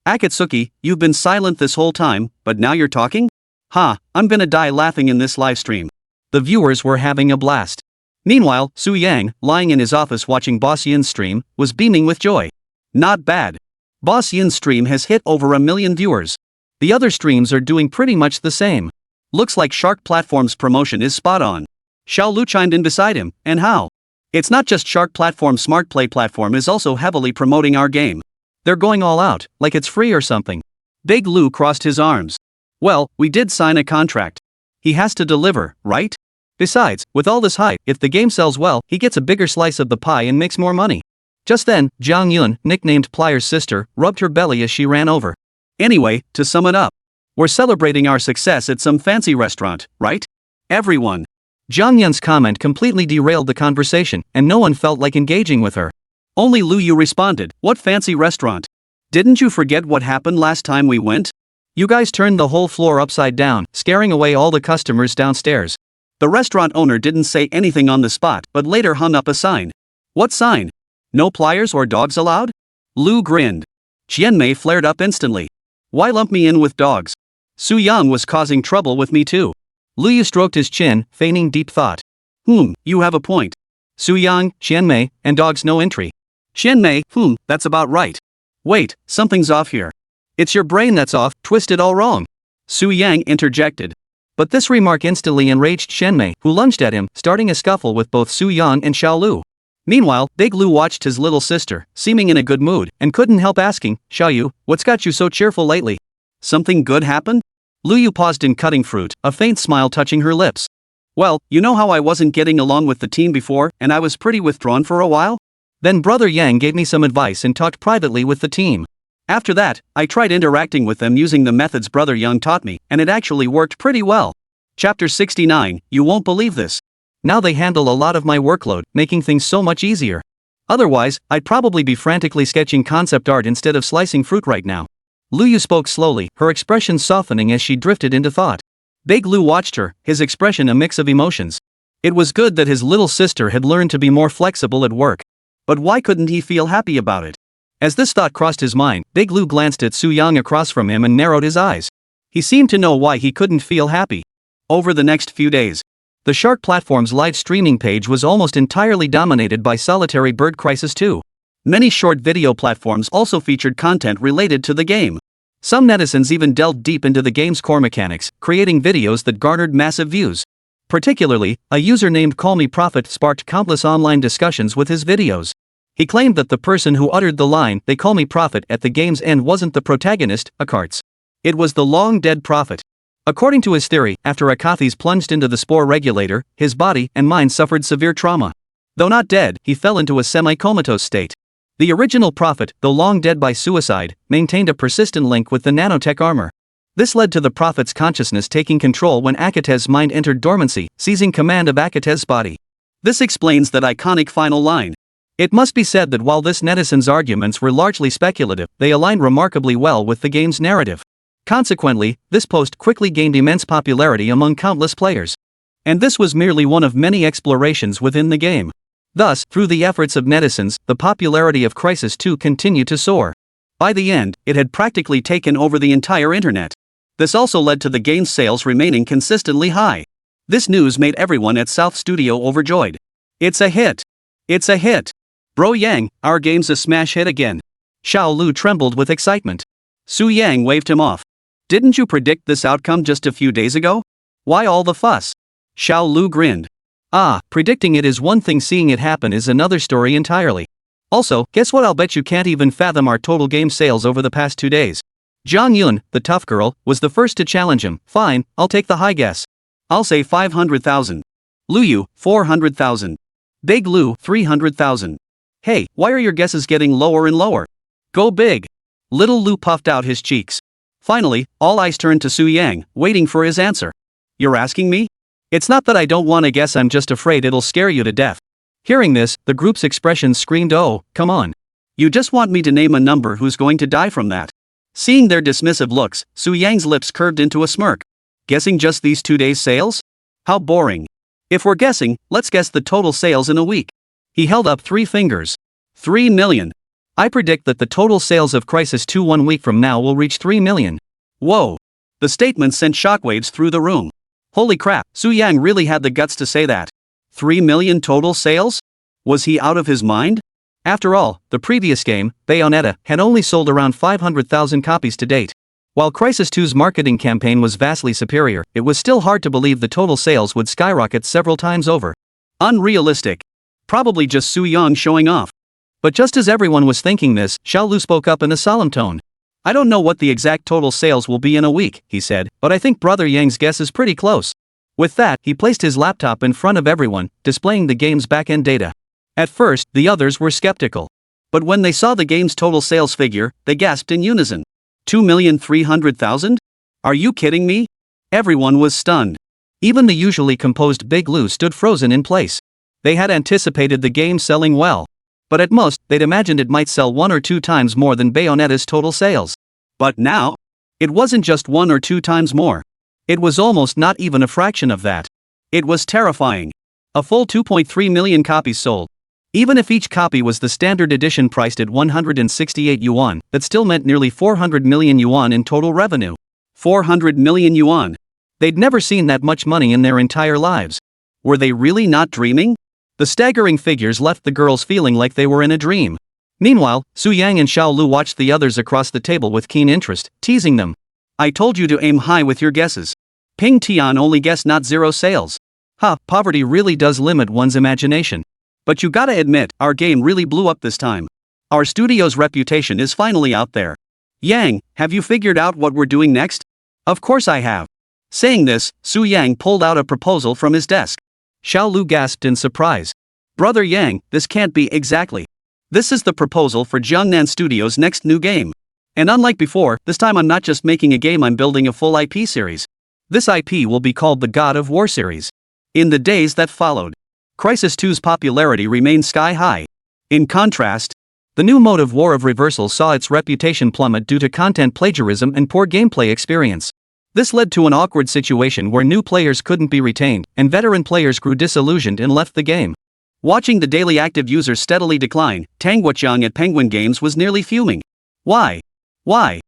Akatsuki, you've been silent this whole time, but now you're talking? Ha, I'm gonna die laughing in this livestream. The viewers were having a blast. Meanwhile, Su Yang, lying in his office watching Boss Yin's stream, was beaming with joy. Not bad. Boss Yin's stream has hit over 1 million viewers. The other streams are doing pretty much the same. Looks like Shark Platform's promotion is spot on. Xiao Lu chimed in beside him, and how? It's not just Shark Platform's Smart Play platform is also heavily promoting our game. They're going all out, like it's free or something. Big Lu crossed his arms. Well, we did sign a contract. He has to deliver, right? Besides, with all this hype, if the game sells well, he gets a bigger slice of the pie and makes more money. Just then, Jiang Yun, nicknamed Pliers' sister, rubbed her belly as she ran over. Anyway, to sum it up, we're celebrating our success at some fancy restaurant, right? Everyone. Zhang Yun's comment completely derailed the conversation, and no one felt like engaging with her. Only Lu Yu responded, "What fancy restaurant? Didn't you forget what happened last time we went? You guys turned the whole floor upside down, scaring away all the customers downstairs." The restaurant owner didn't say anything on the spot but later hung up a sign. What sign? No pliers or dogs allowed? Lu grinned. Qianmei flared up instantly. Why lump me in with dogs? Su Yang was causing trouble with me too. Lu Yu stroked his chin, feigning deep thought. You have a point. Su Yang, Qianmei, and dogs no entry. Qianmei, that's about right. Wait, something's off here. It's your brain that's off, twisted all wrong. Su Yang interjected. But this remark instantly enraged Qianmei, who lunged at him, starting a scuffle with both Su Yang and Xiao Lu. Meanwhile, Big Lu watched his little sister, seeming in a good mood, and couldn't help asking, "Xiao Yu, what's got you so cheerful lately?" Something good happened? Lu Yu paused in cutting fruit, a faint smile touching her lips. Well, you know how I wasn't getting along with the team before, and I was pretty withdrawn for a while? Then Brother Yang gave me some advice and talked privately with the team. After that, I tried interacting with them using the methods Brother Yang taught me, and it actually worked pretty well. Chapter 69, you won't believe this. Now they handle a lot of my workload, making things so much easier. Otherwise, I'd probably be frantically sketching concept art instead of slicing fruit right now. Lu Yu spoke slowly, her expression softening as she drifted into thought. Big Lu watched her, his expression a mix of emotions. It was good that his little sister had learned to be more flexible at work. But why couldn't he feel happy about it? As this thought crossed his mind, Big Lu glanced at Su Yang across from him and narrowed his eyes. He seemed to know why he couldn't feel happy. Over the next few days, the Shark platform's live streaming page was almost entirely dominated by Solitary Bird Crisis 2. Many short video platforms also featured content related to the game. Some netizens even delved deep into the game's core mechanics, creating videos that garnered massive views. Particularly, a user named Call Me Prophet sparked countless online discussions with his videos. He claimed that the person who uttered the line, "They call me Prophet," at the game's end wasn't the protagonist, Akarts. It was the long-dead Prophet. According to his theory, after Akathis plunged into the spore regulator, his body and mind suffered severe trauma. Though not dead, he fell into a semi-comatose state. The original Prophet, though long dead by suicide, maintained a persistent link with the nanotech armor. This led to the Prophet's consciousness taking control when Akatez's mind entered dormancy, seizing command of Akatez's body. This explains that iconic final line. It must be said that while this netizen's arguments were largely speculative, they aligned remarkably well with the game's narrative. Consequently, this post quickly gained immense popularity among countless players. And this was merely one of many explorations within the game. Thus, through the efforts of netizens, the popularity of Crisis 2 continued to soar. By the end, it had practically taken over the entire internet. This also led to the game's sales remaining consistently high. This news made everyone at South Studio overjoyed. It's a hit! It's a hit! Bro Yang, our game's a smash hit again. Xiao Lu trembled with excitement. Su Yang waved him off. Didn't you predict this outcome just a few days ago? Why all the fuss? Xiao Lu grinned. Predicting it is one thing, seeing it happen is another story entirely. Also, guess what? I'll bet you can't even fathom our total game sales over the past 2 days. Zhang Yun, the tough girl, was the first to challenge him. Fine, I'll take the high guess. I'll say 500,000. Lu Yu, 400,000. Big Lu, 300,000. Hey, why are your guesses getting lower and lower? Go big. Little Lu puffed out his cheeks. Finally, all eyes turned to Su Yang, waiting for his answer. You're asking me? It's not that I don't want to guess, I'm just afraid it'll scare you to death. Hearing this, the group's expressions screamed, oh, come on. You just want me to name a number who's going to die from that. Seeing their dismissive looks, Su Yang's lips curved into a smirk. Guessing just these 2 days' sales? How boring. If we're guessing, let's guess the total sales in a week. He held up 3 fingers. 3 million. I predict that the total sales of Crisis 2 1 week from now will reach 3 million. Whoa. The statement sent shockwaves through the room. Holy crap, Su Yang really had the guts to say that. 3 million total sales? Was he out of his mind? After all, the previous game, Bayonetta, had only sold around 500,000 copies to date. While Crisis 2's marketing campaign was vastly superior, it was still hard to believe the total sales would skyrocket several times over. Unrealistic. Probably just Su Yang showing off. But just as everyone was thinking this, Xiao Lu spoke up in a solemn tone. I don't know what the exact total sales will be in a week, he said, but I think Brother Yang's guess is pretty close. With that, he placed his laptop in front of everyone, displaying the game's back-end data. At first, the others were skeptical. But when they saw the game's total sales figure, they gasped in unison. 2,300,000? Are you kidding me? Everyone was stunned. Even the usually composed Big Lou stood frozen in place. They had anticipated the game selling well. But at most, they'd imagined it might sell 1 or 2 times more than Bayonetta's total sales. But now? It wasn't just 1 or 2 times more. It was almost not even a fraction of that. It was terrifying. A full 2.3 million copies sold. Even if each copy was the standard edition priced at 168 yuan, that still meant nearly 400 million yuan in total revenue. 400 million yuan. They'd never seen that much money in their entire lives. Were they really not dreaming? The staggering figures left the girls feeling like they were in a dream. Meanwhile, Su Yang and Xiao Lu watched the others across the table with keen interest, teasing them. I told you to aim high with your guesses. Ping Tian only guessed not 0 sales. Poverty really does limit one's imagination. But you gotta admit, our game really blew up this time. Our studio's reputation is finally out there. Yang, have you figured out what we're doing next? Of course I have. Saying this, Su Yang pulled out a proposal from his desk. Xiao Lu gasped in surprise. Brother Yang, this can't be exactly. This is the proposal for Jiangnan Studio's next new game. And unlike before, this time I'm not just making a game, I'm building a full IP series. This IP will be called the God of War series. In the days that followed, Crisis 2's popularity remained sky high. In contrast, the new mode of War of Reversal saw its reputation plummet due to content plagiarism and poor gameplay experience. This led to an awkward situation where new players couldn't be retained, and veteran players grew disillusioned and left the game. Watching the daily active users steadily decline, Tang Guoqiang at Penguin Games was nearly fuming. Why? Why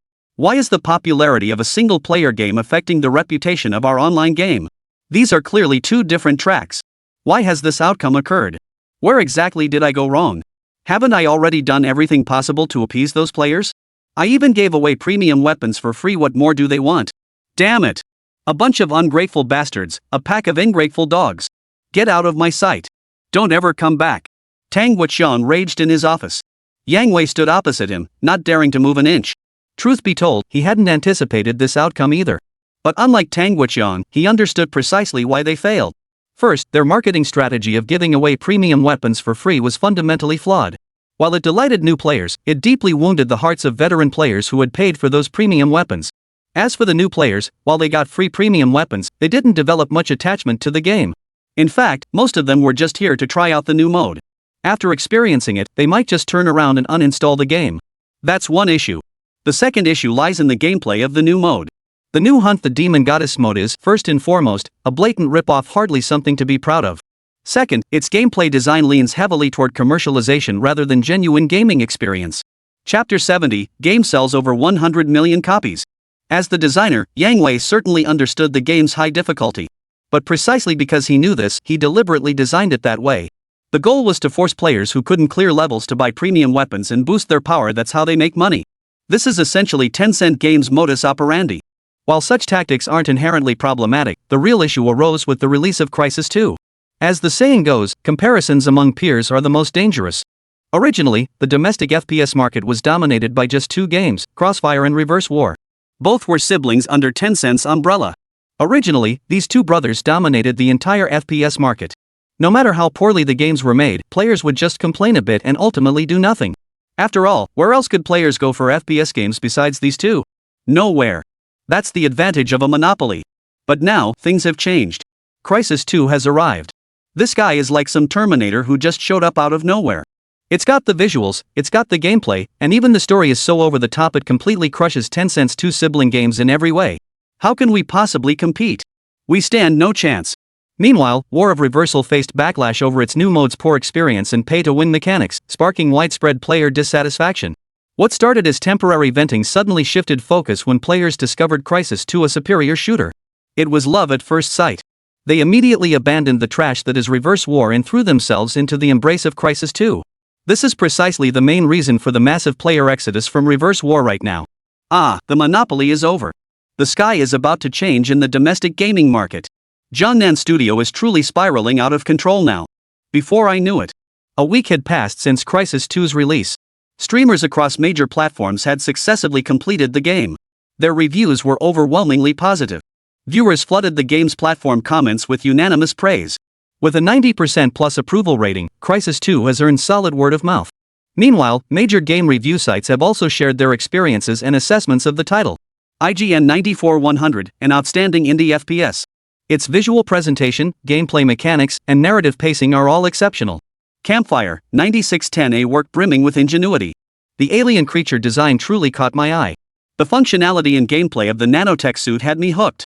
is the popularity of a single-player game affecting the reputation of our online game? These are clearly 2 different tracks. Why has this outcome occurred? Where exactly did I go wrong? Haven't I already done everything possible to appease those players? I even gave away premium weapons for free, what more do they want? Damn it! A bunch of ungrateful bastards, a pack of ingrateful dogs. Get out of my sight. Don't ever come back. Tang Guoqiang raged in his office. Yang Wei stood opposite him, not daring to move an inch. Truth be told, he hadn't anticipated this outcome either. But unlike Tang Guoqiang, he understood precisely why they failed. First, their marketing strategy of giving away premium weapons for free was fundamentally flawed. While it delighted new players, it deeply wounded the hearts of veteran players who had paid for those premium weapons. As for the new players, while they got free premium weapons, they didn't develop much attachment to the game. In fact, most of them were just here to try out the new mode. After experiencing it, they might just turn around and uninstall the game. That's one issue. The second issue lies in the gameplay of the new mode. The new Hunt the Demon Goddess mode is, first and foremost, a blatant rip-off, hardly something to be proud of. Second, its gameplay design leans heavily toward commercialization rather than genuine gaming experience. Chapter 70, game sells over 100 million copies. As the designer, Yang Wei certainly understood the game's high difficulty. But precisely because he knew this, he deliberately designed it that way. The goal was to force players who couldn't clear levels to buy premium weapons and boost their power. That's how they make money. This is essentially Tencent Games' modus operandi. While such tactics aren't inherently problematic, the real issue arose with the release of Crisis 2. As the saying goes, comparisons among peers are the most dangerous. Originally, the domestic FPS market was dominated by just 2 games, Crossfire and Reverse War. Both were siblings under Tencent's umbrella. Originally, these 2 brothers dominated the entire FPS market. No matter how poorly the games were made, players would just complain a bit and ultimately do nothing. After all, where else could players go for FPS games besides these 2? Nowhere. That's the advantage of a monopoly. But now, things have changed. Crisis 2 has arrived. This guy is like some Terminator who just showed up out of nowhere. It's got the visuals, it's got the gameplay, and even the story is so over the top it completely crushes Tencent's 2 sibling games in every way. How can we possibly compete? We stand no chance. Meanwhile, War of Reversal faced backlash over its new mode's poor experience and pay-to-win mechanics, sparking widespread player dissatisfaction. What started as temporary venting suddenly shifted focus when players discovered Crisis 2 a superior shooter. It was love at first sight. They immediately abandoned the trash that is Reverse War and threw themselves into the embrace of Crisis 2. This is precisely the main reason for the massive player exodus from Reverse War right now. The monopoly is over. The sky is about to change in the domestic gaming market. Jiangnan Studio is truly spiraling out of control now. Before I knew it, a week had passed since Crisis 2's release. Streamers across major platforms had successively completed the game. Their reviews were overwhelmingly positive. Viewers flooded the game's platform comments with unanimous praise. With a 90% plus approval rating, Crisis 2 has earned solid word of mouth. Meanwhile, major game review sites have also shared their experiences and assessments of the title. IGN 94/100, an outstanding indie FPS. Its visual presentation, gameplay mechanics, and narrative pacing are all exceptional. Campfire, 9610, a work brimming with ingenuity. The alien creature design truly caught my eye. The functionality and gameplay of the nanotech suit had me hooked.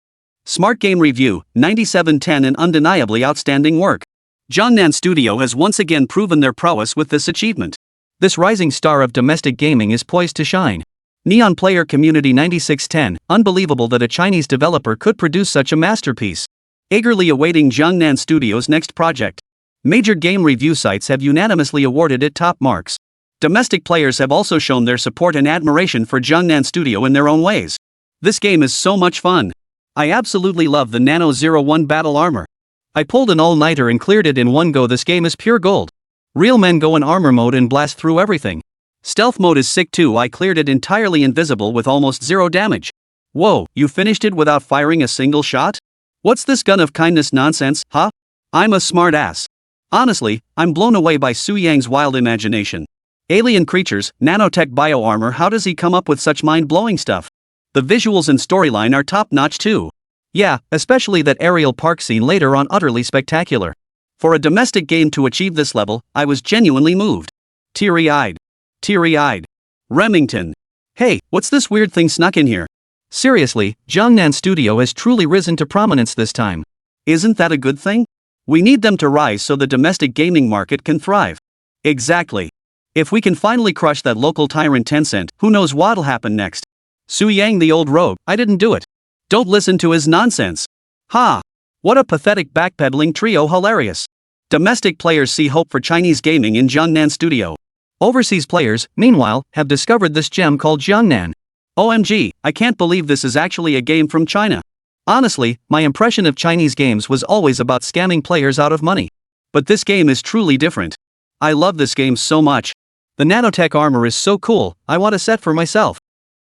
Smart Game Review, 9710, an undeniably outstanding work. Jiangnan Studio has once again proven their prowess with this achievement. This rising star of domestic gaming is poised to shine. Neon Player Community 9610, unbelievable that a Chinese developer could produce such a masterpiece. Eagerly awaiting Jiangnan Studio's next project. Major game review sites have unanimously awarded it top marks. Domestic players have also shown their support and admiration for Jiangnan Studio in their own ways. This game is so much fun. I absolutely love the Nano 01 battle armor. I pulled an all-nighter and cleared it in one go. This game is pure gold. Real men go in armor mode and blast through everything. Stealth mode is sick too. I cleared it entirely invisible with almost zero damage. Whoa, you finished it without firing a single shot? What's this gun of kindness nonsense, huh? I'm a smart ass. Honestly, I'm blown away by Su Yang's wild imagination. Alien creatures, nanotech bioarmor, how does he come up with such mind-blowing stuff? The visuals and storyline are top-notch too. Yeah, especially that aerial park scene later on, utterly spectacular. For a domestic game to achieve this level, I was genuinely moved. Teary-eyed. Teary-eyed. Remington. Hey, what's this weird thing snuck in here? Seriously, Jiangnan Studio has truly risen to prominence this time. Isn't that a good thing? We need them to rise so the domestic gaming market can thrive. Exactly. If we can finally crush that local tyrant Tencent, who knows what'll happen next? Su Yang the old rogue, I didn't do it. Don't listen to his nonsense. Ha! What a pathetic backpedaling trio, hilarious. Domestic players see hope for Chinese gaming in Jiangnan Studio. Overseas players, meanwhile, have discovered this gem called Jiangnan. OMG, I can't believe this is actually a game from China. Honestly, my impression of Chinese games was always about scamming players out of money. But this game is truly different. I love this game so much. The nanotech armor is so cool, I want a set for myself.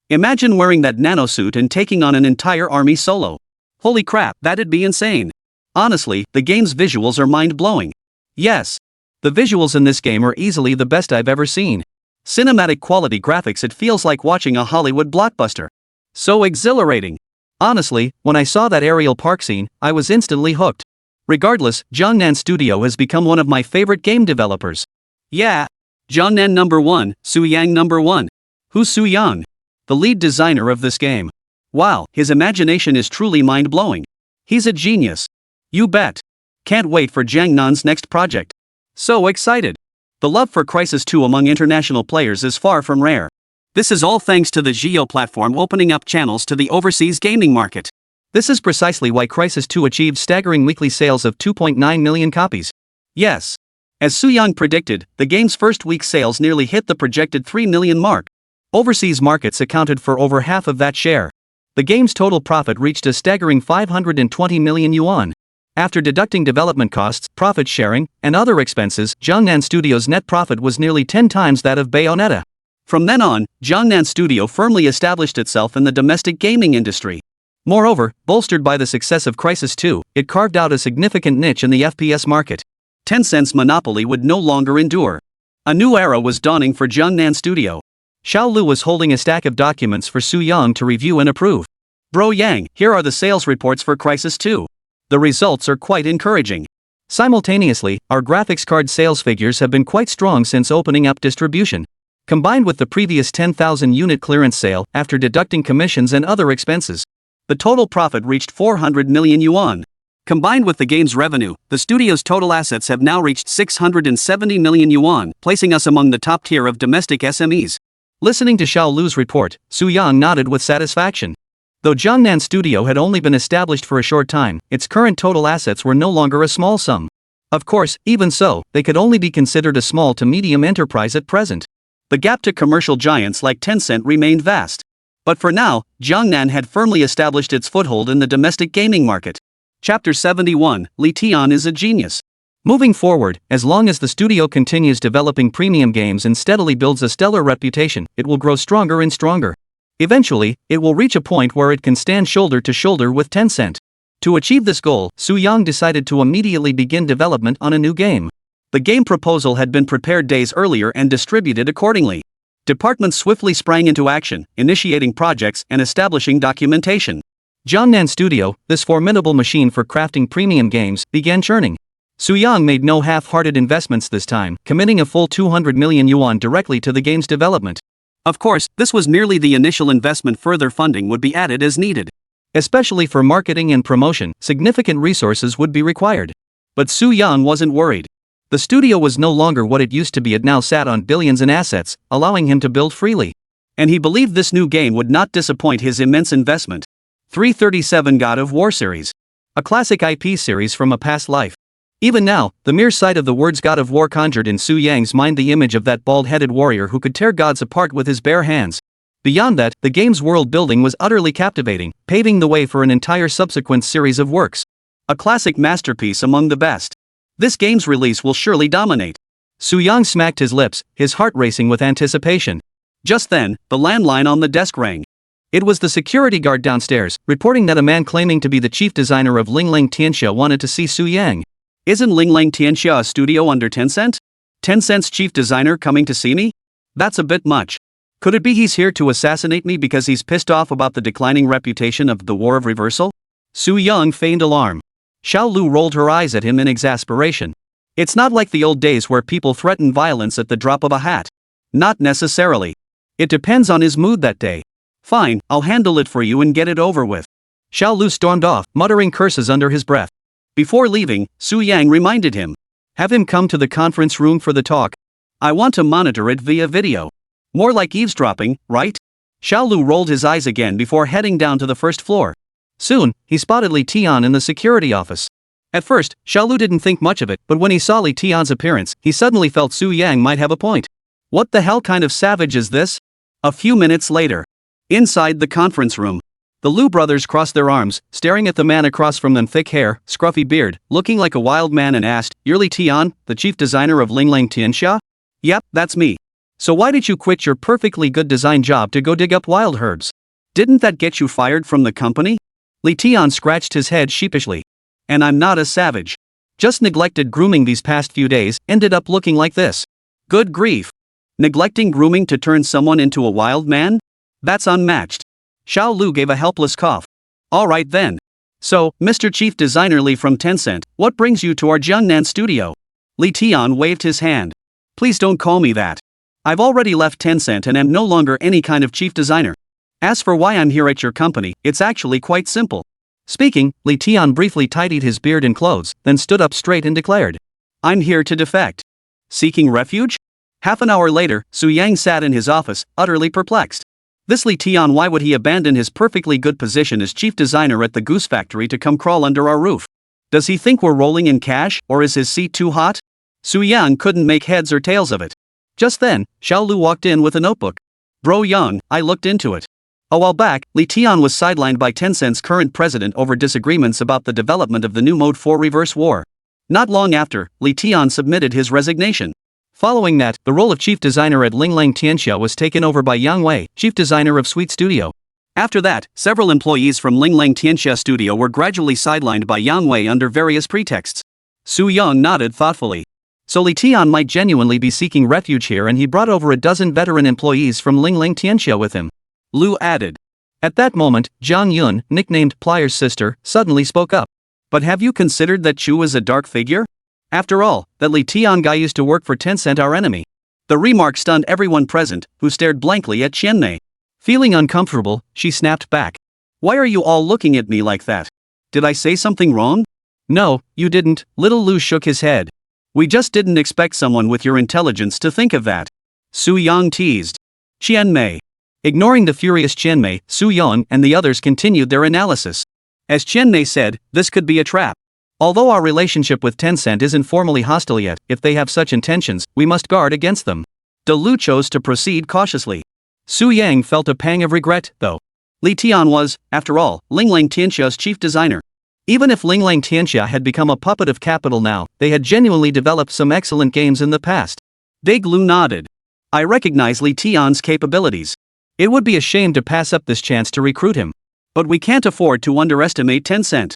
Imagine wearing that nanosuit and taking on an entire army solo. Holy crap, that'd be insane. Honestly, the game's visuals are mind-blowing. Yes. The visuals in this game are easily the best I've ever seen. Cinematic quality graphics, it feels like watching a Hollywood blockbuster. So exhilarating. Honestly, when I saw that aerial park scene, I was instantly hooked. Regardless, Jiangnan Studio has become one of my favorite game developers. Yeah. Jiangnan number 1, Su Yang number 1. Who's Su Yang? The lead designer of this game. Wow, his imagination is truly mind-blowing. He's a genius. You bet. Can't wait for Jiangnan's next project. So excited. The love for Crysis 2 among international players is far from rare. This is all thanks to the Zhio platform opening up channels to the overseas gaming market. This is precisely why Crysis 2 achieved staggering weekly sales of 2.9 million copies. Yes. As Su Yang predicted, the game's first week sales nearly hit the projected 3 million mark. Overseas markets accounted for over half of that share. The game's total profit reached a staggering 520 million yuan. After deducting development costs, profit sharing, and other expenses, Jiangnan Studio's net profit was nearly 10 times that of Bayonetta. From then on, Jiangnan Studio firmly established itself in the domestic gaming industry. Moreover, bolstered by the success of Crysis 2, it carved out a significant niche in the FPS market. Tencent's monopoly would no longer endure. A new era was dawning for Jiangnan Studio. Xiao Lu was holding a stack of documents for Su Yang to review and approve. Bro Yang, here are the sales reports for Crysis 2. The results are quite encouraging. Simultaneously, our graphics card sales figures have been quite strong since opening up distribution. Combined with the previous 10,000 unit clearance sale, after deducting commissions and other expenses, the total profit reached 400 million yuan. Combined with the game's revenue, the studio's total assets have now reached 670 million yuan, placing us among the top tier of domestic SMEs. Listening to Xiao Lu's report, Su Yang nodded with satisfaction. Though Jiangnan Studio had only been established for a short time, its current total assets were no longer a small sum. Of course, even so, they could only be considered a small to medium enterprise at present. The gap to commercial giants like Tencent remained vast. But for now, Jiangnan had firmly established its foothold in the domestic gaming market. Chapter 71, Li Tian is a genius. Moving forward, as long as the studio continues developing premium games and steadily builds a stellar reputation, it will grow stronger and stronger. Eventually, it will reach a point where it can stand shoulder to shoulder with Tencent. To achieve this goal, Su Yang decided to immediately begin development on a new game. The game proposal had been prepared days earlier and distributed accordingly. Departments swiftly sprang into action, initiating projects and establishing documentation. Jiangnan Studio, this formidable machine for crafting premium games, began churning. Su Yang made no half-hearted investments this time, committing a full 200 million yuan directly to the game's development. Of course, this was merely the initial investment. Further funding would be added as needed. Especially for marketing and promotion, significant resources would be required. But Su Yang wasn't worried. The studio was no longer what it used to be. It now sat on billions in assets, allowing him to build freely. And he believed this new game would not disappoint his immense investment. 337 God of War series. A classic IP series from a past life. Even now, the mere sight of the words God of War conjured in Su Yang's mind the image of that bald-headed warrior who could tear gods apart with his bare hands. Beyond that, the game's world building was utterly captivating, paving the way for an entire subsequent series of works. A classic masterpiece among the best. This game's release will surely dominate. Su Yang smacked his lips, his heart racing with anticipation. Just then, the landline on the desk rang. It was the security guard downstairs, reporting that a man claiming to be the chief designer of Linglang Tianxia wanted to see Su Yang. Isn't Linglang Tianxia a studio under Tencent? Tencent's chief designer coming to see me? That's a bit much. Could it be he's here to assassinate me because he's pissed off about the declining reputation of the War of Reversal? Su Yang feigned alarm. Xiao Lu rolled her eyes at him in exasperation. It's not like the old days where people threaten violence at the drop of a hat. Not necessarily. It depends on his mood that day. Fine, I'll handle it for you and get it over with. Xiao Lu stormed off, muttering curses under his breath. Before leaving, Su Yang reminded him. Have him come to the conference room for the talk. I want to monitor it via video. More like eavesdropping, right? Xiao Lu rolled his eyes again before heading down to the first floor. Soon, he spotted Li Tian in the security office. At first, Xiao Lu didn't think much of it, but when he saw Li Tian's appearance, he suddenly felt Su Yang might have a point. What the hell kind of savage is this? A few minutes later. Inside the conference room. The Lu brothers crossed their arms, staring at the man across from them, thick hair, scruffy beard, looking like a wild man, and asked, "You're Li Tian, the chief designer of Linglang Tianxia?" "Yep, that's me." "So why did you quit your perfectly good design job to go dig up wild herbs? Didn't that get you fired from the company?" Li Tian scratched his head sheepishly. "And I'm not a savage. Just neglected grooming these past few days, ended up looking like this." "Good grief. Neglecting grooming to turn someone into a wild man? That's unmatched." Xiao Lu gave a helpless cough. "All right then. So, Mr. Chief Designer Li from Tencent, what brings you to our Jiangnan studio?" Li Tian waved his hand. "Please don't call me that. I've already left Tencent and am no longer any kind of chief designer. As for why I'm here at your company, it's actually quite simple." Speaking, Li Tian briefly tidied his beard and clothes, then stood up straight and declared, "I'm here to defect." Seeking refuge? Half an hour later, Su Yang sat in his office, utterly perplexed. This Li Tian, why would he abandon his perfectly good position as chief designer at the Goose Factory to come crawl under our roof? Does he think we're rolling in cash, or is his seat too hot? Su Yang couldn't make heads or tails of it. Just then, Xiao Lu walked in with a notebook. "Bro Yang, I looked into it. A while back, Li Tian was sidelined by Tencent's current president over disagreements about the development of the new mode for Reverse War. Not long after, Li Tian submitted his resignation. Following that, the role of chief designer at Linglang Tianxia was taken over by Yang Wei, chief designer of Sweet Studio. After that, several employees from Linglang Tianxia Studio were gradually sidelined by Yang Wei under various pretexts." Su Yang nodded thoughtfully. So Li Tian might genuinely be seeking refuge here, and he brought over a dozen veteran employees from Linglang Tianxia with him. Lu added. At that moment, Zhang Yun, nicknamed Pliers' sister, suddenly spoke up. "But have you considered that Chu is a dark figure? After all, that Li Tian guy used to work for Tencent, our enemy." The remark stunned everyone present, who stared blankly at Qianmei. Feeling uncomfortable, she snapped back. "Why are you all looking at me like that? Did I say something wrong?" "No, you didn't," little Lu shook his head. "We just didn't expect someone with your intelligence to think of that." Su Yang teased. Qianmei. Ignoring the furious Qianmei, Su Yang and the others continued their analysis. As Qianmei said, this could be a trap. Although our relationship with Tencent isn't formally hostile yet, if they have such intentions, we must guard against them. De Lu chose to proceed cautiously. Su Yang felt a pang of regret, though. Li Tian was, after all, Linglang Tianxia's chief designer. Even if Linglang Tianxia had become a puppet of capital now, they had genuinely developed some excellent games in the past. De Lu nodded. "I recognize Li Tian's capabilities. It would be a shame to pass up this chance to recruit him. But we can't afford to underestimate Tencent."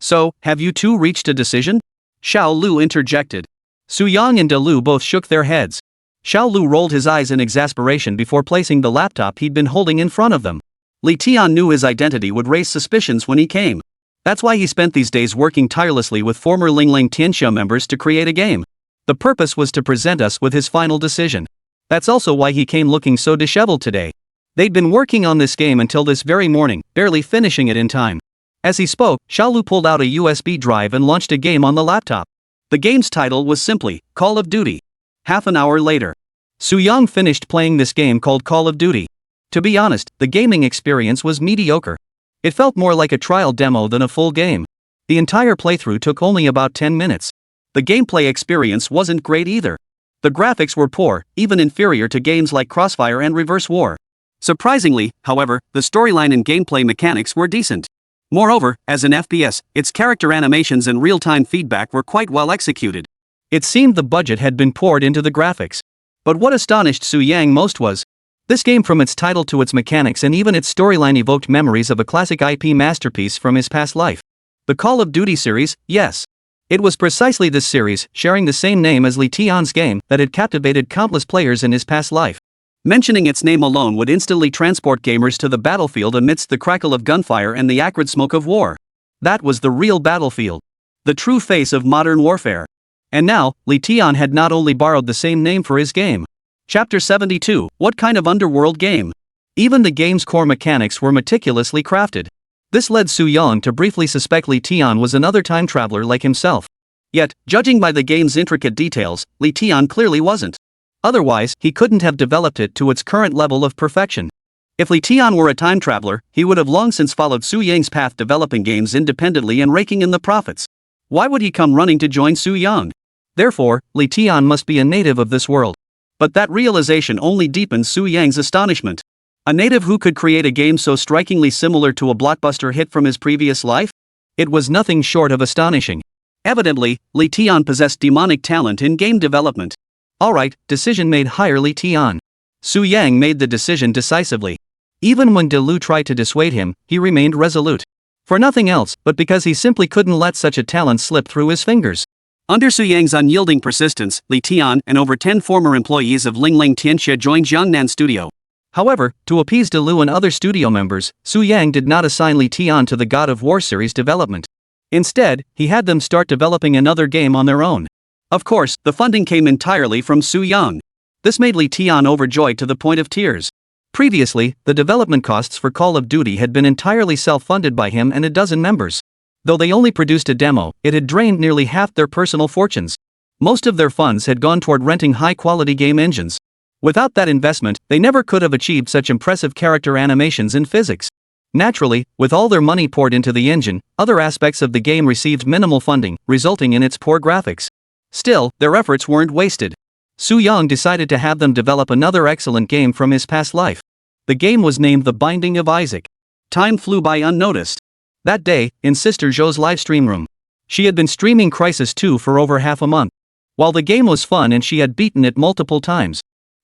"So, have you two reached a decision?" Xiao Lu interjected. Su Yang and De Lu both shook their heads. Xiao Lu rolled his eyes in exasperation before placing the laptop he'd been holding in front of them. Li Tian knew his identity would raise suspicions when he came. That's why he spent these days working tirelessly with former Lingling Tianxia members to create a game. The purpose was to present us with his final decision. That's also why he came looking so disheveled today. They'd been working on this game until this very morning, barely finishing it in time. As he spoke, Xiaolu pulled out a USB drive and launched a game on the laptop. The game's title was simply Call of Duty. Half an hour later, Su Yang finished playing this game called Call of Duty. To be honest, the gaming experience was mediocre. It felt more like a trial demo than a full game. The entire playthrough took only about 10 minutes. The gameplay experience wasn't great either. The graphics were poor, even inferior to games like Crossfire and Reverse War. Surprisingly, however, the storyline and gameplay mechanics were decent. Moreover, as an FPS, its character animations and real-time feedback were quite well executed. It seemed the budget had been poured into the graphics. But what astonished Su Yang most was, this game, from its title to its mechanics and even its storyline, evoked memories of a classic IP masterpiece from his past life. The Call of Duty series, yes. It was precisely this series, sharing the same name as Li Tian's game, that had captivated countless players in his past life. Mentioning its name alone would instantly transport gamers to the battlefield amidst the crackle of gunfire and the acrid smoke of war. That was the real battlefield. The true face of modern warfare. And now, Li Tian had not only borrowed the same name for his game. Chapter 72, what kind of underworld game? Even the game's core mechanics were meticulously crafted. This led Su Yang to briefly suspect Li Tian was another time traveler like himself. Yet, judging by the game's intricate details, Li Tian clearly wasn't. Otherwise, he couldn't have developed it to its current level of perfection. If Li Tian were a time traveler, he would have long since followed Su Yang's path, developing games independently and raking in the profits. Why would he come running to join Su Yang? Therefore, Li Tian must be a native of this world. But that realization only deepened Su Yang's astonishment. A native who could create a game so strikingly similar to a blockbuster hit from his previous life? It was nothing short of astonishing. Evidently, Li Tian possessed demonic talent in game development. Alright, decision made, hire Li Tian. Su Yang made the decision decisively. Even when De Lu tried to dissuade him, he remained resolute. For nothing else, but because he simply couldn't let such a talent slip through his fingers. Under Su Yang's unyielding persistence, Li Tian and over 10 former employees of Lingling Tianxia joined Jiangnan Studio. However, to appease De Lu and other studio members, Su Yang did not assign Li Tian to the God of War series development. Instead, he had them start developing another game on their own. Of course, the funding came entirely from Su Yang. This made Li Tian overjoyed to the point of tears. Previously, the development costs for Call of Duty had been entirely self-funded by him and a dozen members. Though they only produced a demo, it had drained nearly half their personal fortunes. Most of their funds had gone toward renting high-quality game engines. Without that investment, they never could have achieved such impressive character animations and physics. Naturally, with all their money poured into the engine, other aspects of the game received minimal funding, resulting in its poor graphics. Still, their efforts weren't wasted. Su Yang decided to have them develop another excellent game from his past life. The game was named The Binding of Isaac. Time flew by unnoticed. That day, in Sister Zhou's livestream room, she had been streaming Crisis 2 for over half a month. While the game was fun and she had beaten it multiple times,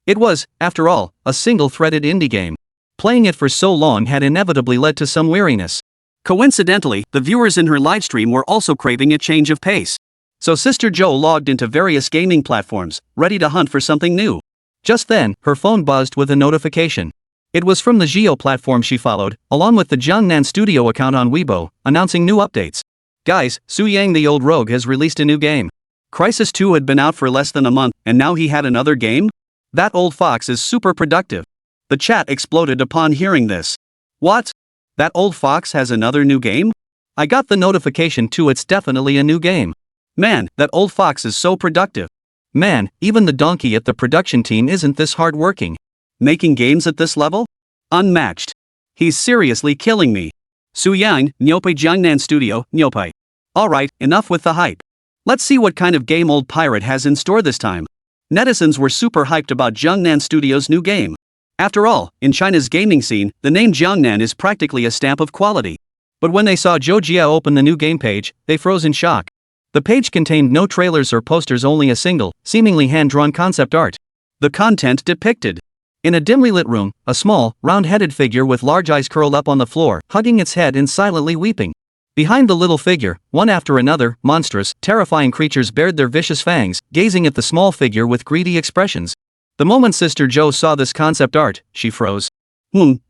it was, after all, a single-threaded indie game. Playing it for so long had inevitably led to some weariness. Coincidentally, the viewers in her livestream were also craving a change of pace. So Sister Zhou logged into various gaming platforms, ready to hunt for something new. Just then, her phone buzzed with a notification. It was from the Zhio platform she followed, along with the Jiangnan Studio account on Weibo, announcing new updates. Guys, Su Yang the old rogue has released a new game. Crisis 2 had been out for less than a month, and now he had another game? That old fox is super productive. The chat exploded upon hearing this. What? That old fox has another new game? I got the notification too, it's definitely a new game. Man, that old fox is so productive. Man, even the donkey at the production team isn't this hard-working. Making games at this level? Unmatched. He's seriously killing me. Su Yang, Nyopai Jiangnan Studio, Nyopai. Alright, enough with the hype. Let's see what kind of game old pirate has in store this time. Netizens were super hyped about Jiangnan Studio's new game. After all, in China's gaming scene, the name Jiangnan is practically a stamp of quality. But when they saw Zhou Jia open the new game page, they froze in shock. The page contained no trailers or posters, only a single, seemingly hand-drawn concept art. The content depicted. In a dimly lit room, a small, round-headed figure with large eyes curled up on the floor, hugging its head and silently weeping. Behind the little figure, one after another, monstrous, terrifying creatures bared their vicious fangs, gazing at the small figure with greedy expressions. The moment Sister Zhou saw this concept art, she froze.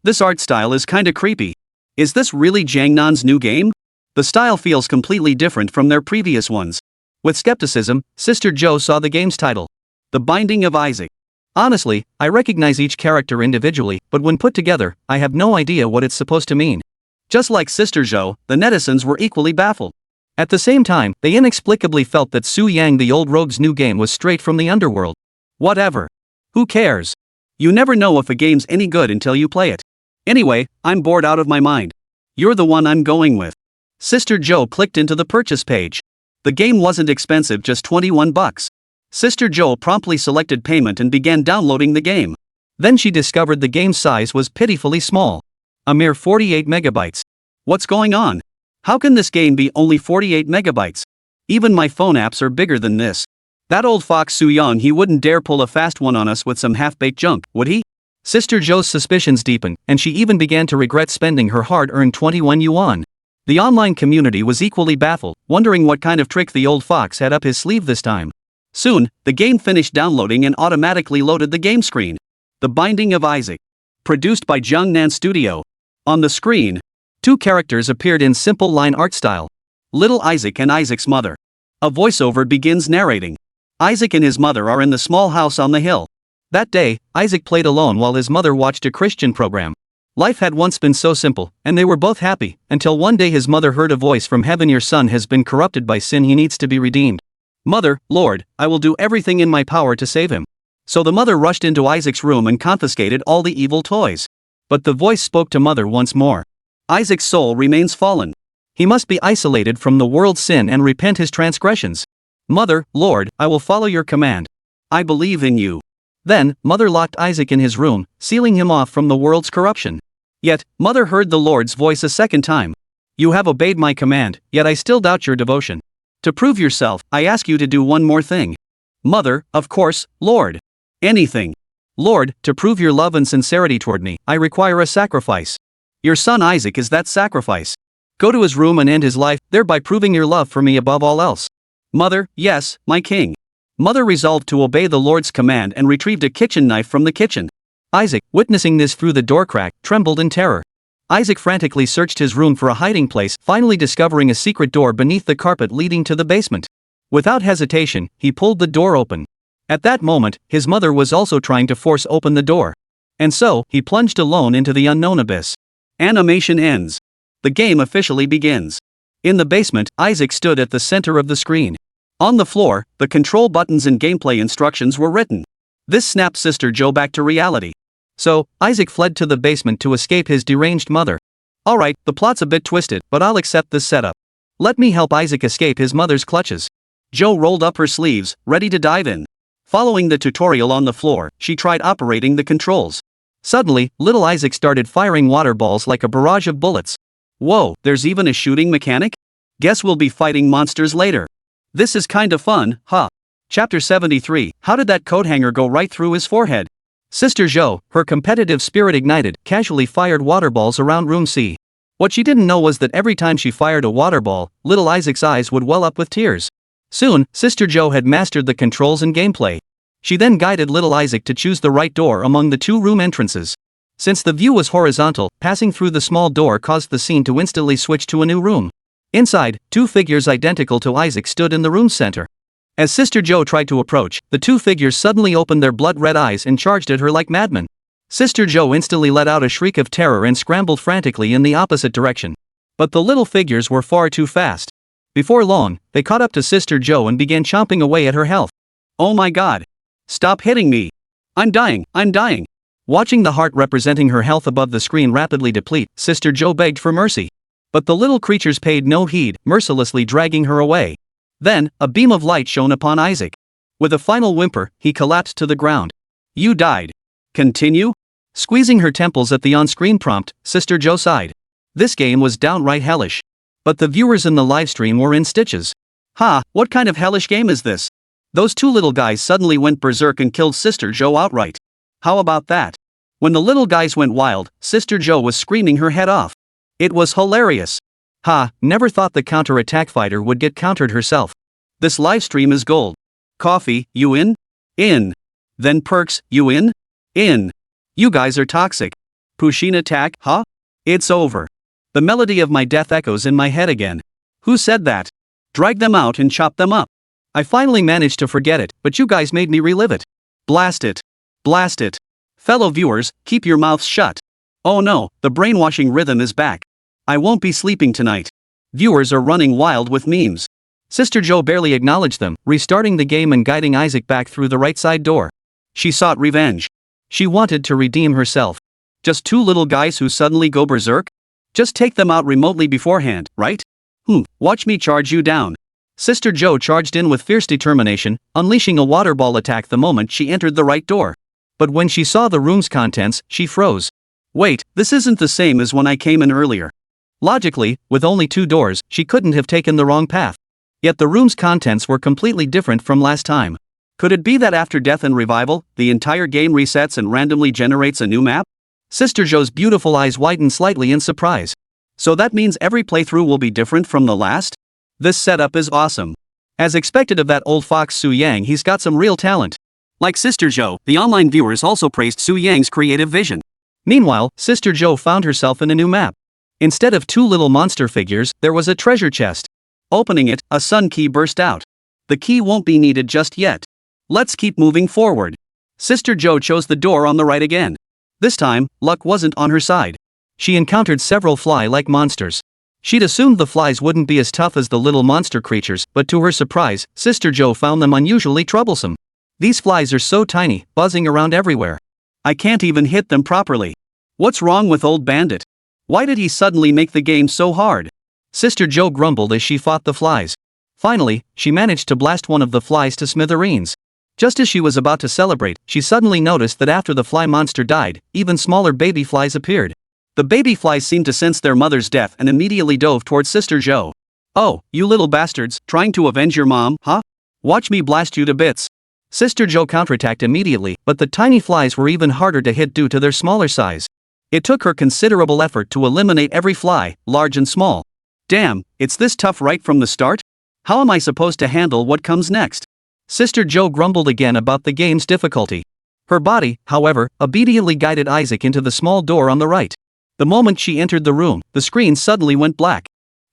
This art style is kinda creepy. Is this really Jangnan's new game? The style feels completely different from their previous ones. With skepticism, Sister Joe saw the game's title. The Binding of Isaac. Honestly, I recognize each character individually, but when put together, I have no idea what it's supposed to mean. Just like Sister Joe, the netizens were equally baffled. At the same time, they inexplicably felt that Su Yang the old rogue's new game was straight from the underworld. Whatever. Who cares? You never know if a game's any good until you play it. Anyway, I'm bored out of my mind. You're the one I'm going with. Sister Joe clicked into the purchase page. The game wasn't expensive, just 21 bucks. Sister Joe promptly selected payment and began downloading the game. Then she discovered the game's size was pitifully small. A mere 48 megabytes. What's going on? How can this game be only 48 megabytes? Even my phone apps are bigger than this. That old fox Su Yang, he wouldn't dare pull a fast one on us with some half-baked junk, would he? Sister Joe's suspicions deepened, and she even began to regret spending her hard-earned 21 yuan. The online community was equally baffled, wondering what kind of trick the old fox had up his sleeve this time. Soon, the game finished downloading and automatically loaded the game screen. The Binding of Isaac. Produced by Jungnan Studio. On the screen, two characters appeared in simple line art style. Little Isaac and Isaac's mother. A voiceover begins narrating. Isaac and his mother are in the small house on the hill. That day, Isaac played alone while his mother watched a Christian program. Life had once been so simple, and they were both happy, until one day his mother heard a voice from heaven: "Your son has been corrupted by sin, he needs to be redeemed. Mother, Lord, I will do everything in my power to save him." So the mother rushed into Isaac's room and confiscated all the evil toys. But the voice spoke to mother once more. Isaac's soul remains fallen. He must be isolated from the world's sin and repent his transgressions. Mother, Lord, I will follow your command. I believe in you. Then, mother locked Isaac in his room, sealing him off from the world's corruption. Yet, mother heard the Lord's voice a second time. You have obeyed my command, yet I still doubt your devotion. To prove yourself, I ask you to do one more thing. Mother, of course, Lord. Anything. Lord, to prove your love and sincerity toward me, I require a sacrifice. Your son Isaac is that sacrifice. Go to his room and end his life, thereby proving your love for me above all else. Mother, yes, my king. Mother resolved to obey the Lord's command and retrieved a kitchen knife from the kitchen. Isaac, witnessing this through the door crack, trembled in terror. Isaac frantically searched his room for a hiding place, finally discovering a secret door beneath the carpet leading to the basement. Without hesitation, he pulled the door open. At that moment, his mother was also trying to force open the door. And so, he plunged alone into the unknown abyss. Animation ends. The game officially begins. In the basement, Isaac stood at the center of the screen. On the floor, the control buttons and gameplay instructions were written. This snapped Sister Joe back to reality. So, Isaac fled to the basement to escape his deranged mother. Alright, the plot's a bit twisted, but I'll accept this setup. Let me help Isaac escape his mother's clutches. Joe rolled up her sleeves, ready to dive in. Following the tutorial on the floor, she tried operating the controls. Suddenly, little Isaac started firing water balls like a barrage of bullets. Whoa, there's even a shooting mechanic? Guess we'll be fighting monsters later. This is kinda fun, huh? Chapter 73, how did that coat hanger go right through his forehead? Sister Joe, her competitive spirit ignited, casually fired water balls around room C. What she didn't know was that every time she fired a water ball, little Isaac's eyes would well up with tears. Soon, Sister Joe had mastered the controls and gameplay. She then guided little Isaac to choose the right door among the two room entrances. Since the view was horizontal, passing through the small door caused the scene to instantly switch to a new room. Inside, two figures identical to Isaac stood in the room's center. As Sister Joe tried to approach, the two figures suddenly opened their blood-red eyes and charged at her like madmen. Sister Joe instantly let out a shriek of terror and scrambled frantically in the opposite direction. But the little figures were far too fast. Before long, they caught up to Sister Joe and began chomping away at her health. Oh my god. Stop hitting me. I'm dying. Watching the heart representing her health above the screen rapidly deplete, Sister Joe begged for mercy. But the little creatures paid no heed, mercilessly dragging her away. Then, a beam of light shone upon Isaac. With a final whimper, he collapsed to the ground. You died. Continue? Squeezing her temples at the on-screen prompt, Sister Joe sighed. This game was downright hellish. But the viewers in the livestream were in stitches. Ha, what kind of hellish game is this? Those two little guys suddenly went berserk and killed Sister Joe outright. How about that? When the little guys went wild, Sister Joe was screaming her head off. It was hilarious. Ha, never thought the counter-attack fighter would get countered herself. This livestream is gold. Coffee, you in? In. Then perks, you in? In. You guys are toxic. Pushin attack, huh? It's over. The melody of my death echoes in my head again. Who said that? Drag them out and chop them up. I finally managed to forget it, but you guys made me relive it. Blast it. Blast it. Fellow viewers, keep your mouths shut. Oh no, the brainwashing rhythm is back. I won't be sleeping tonight. Viewers are running wild with memes. Sister Joe barely acknowledged them, restarting the game and guiding Isaac back through the right side door. She sought revenge. She wanted to redeem herself. Just two little guys who suddenly go berserk? Just take them out remotely beforehand, right? Watch me charge you down. Sister Joe charged in with fierce determination, unleashing a water ball attack the moment she entered the right door. But when she saw the room's contents, she froze. Wait, this isn't the same as when I came in earlier. Logically, with only 2 doors, she couldn't have taken the wrong path. Yet the room's contents were completely different from last time. Could it be that after death and revival, the entire game resets and randomly generates a new map? Sister Joe's beautiful eyes widened slightly in surprise. So that means every playthrough will be different from the last? This setup is awesome. As expected of that old fox Su Yang, he's got some real talent. Like Sister Joe, the online viewers also praised Su Yang's creative vision. Meanwhile, Sister Joe found herself in a new map. Instead of 2 little monster figures, there was a treasure chest. Opening it, a sun key burst out. The key won't be needed just yet. Let's keep moving forward. Sister Joe chose the door on the right again. This time, luck wasn't on her side. She encountered several fly-like monsters. She'd assumed the flies wouldn't be as tough as the little monster creatures, but to her surprise, Sister Joe found them unusually troublesome. These flies are so tiny, buzzing around everywhere. I can't even hit them properly. What's wrong with old Bandit? Why did he suddenly make the game so hard? Sister Joe grumbled as she fought the flies. Finally, she managed to blast one of the flies to smithereens. Just as she was about to celebrate, she suddenly noticed that after the fly monster died, even smaller baby flies appeared. The baby flies seemed to sense their mother's death and immediately dove towards Sister Joe. Oh, you little bastards, trying to avenge your mom, huh? Watch me blast you to bits. Sister Joe counterattacked immediately, but the tiny flies were even harder to hit due to their smaller size. It took her considerable effort to eliminate every fly, large and small. Damn, it's this tough right from the start? How am I supposed to handle what comes next? Sister Joe grumbled again about the game's difficulty. Her body, however, obediently guided Isaac into the small door on the right. The moment she entered the room, the screen suddenly went black.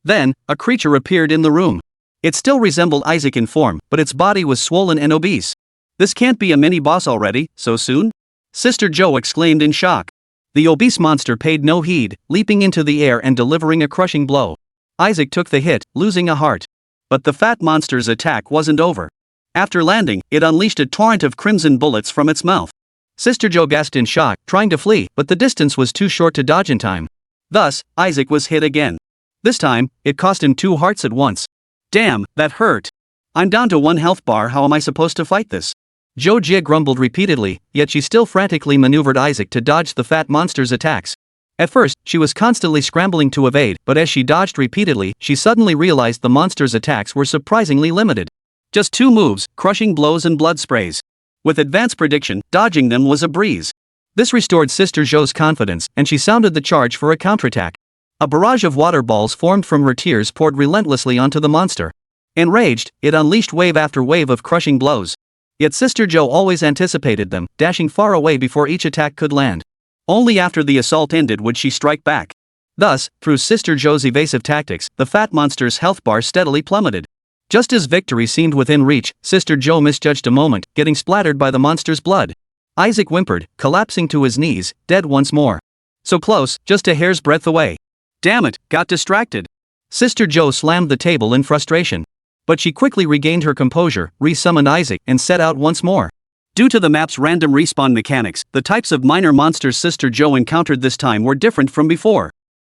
Then, a creature appeared in the room. It still resembled Isaac in form, but its body was swollen and obese. This can't be a mini-boss already, so soon? Sister Joe exclaimed in shock. The obese monster paid no heed, leaping into the air and delivering a crushing blow. Isaac took the hit, losing a heart. But the fat monster's attack wasn't over. After landing, it unleashed a torrent of crimson bullets from its mouth. Sister Joe gasped in shock, trying to flee, but the distance was too short to dodge in time. Thus, Isaac was hit again. This time, it cost him 2 hearts at once. Damn, that hurt. I'm down to 1 health bar. How am I supposed to fight this? Joe Jia grumbled repeatedly, yet she still frantically maneuvered Isaac to dodge the fat monster's attacks. At first, she was constantly scrambling to evade, but as she dodged repeatedly, she suddenly realized the monster's attacks were surprisingly limited. Just 2 moves, crushing blows and blood sprays. With advanced prediction, dodging them was a breeze. This restored Sister Joe's confidence, and she sounded the charge for a counterattack. A barrage of water balls formed from her tears poured relentlessly onto the monster. Enraged, it unleashed wave after wave of crushing blows. Yet Sister Joe always anticipated them, dashing far away before each attack could land. Only after the assault ended would she strike back. Thus, through Sister Joe's evasive tactics, the fat monster's health bar steadily plummeted. Just as victory seemed within reach, Sister Joe misjudged a moment, getting splattered by the monster's blood. Isaac whimpered, collapsing to his knees, dead once more. So close, just a hair's breadth away. Damn it, got distracted. Sister Joe slammed the table in frustration. But she quickly regained her composure, re-summoned Isaac, and set out once more. Due to the map's random respawn mechanics, the types of minor monsters Sister Joe encountered this time were different from before.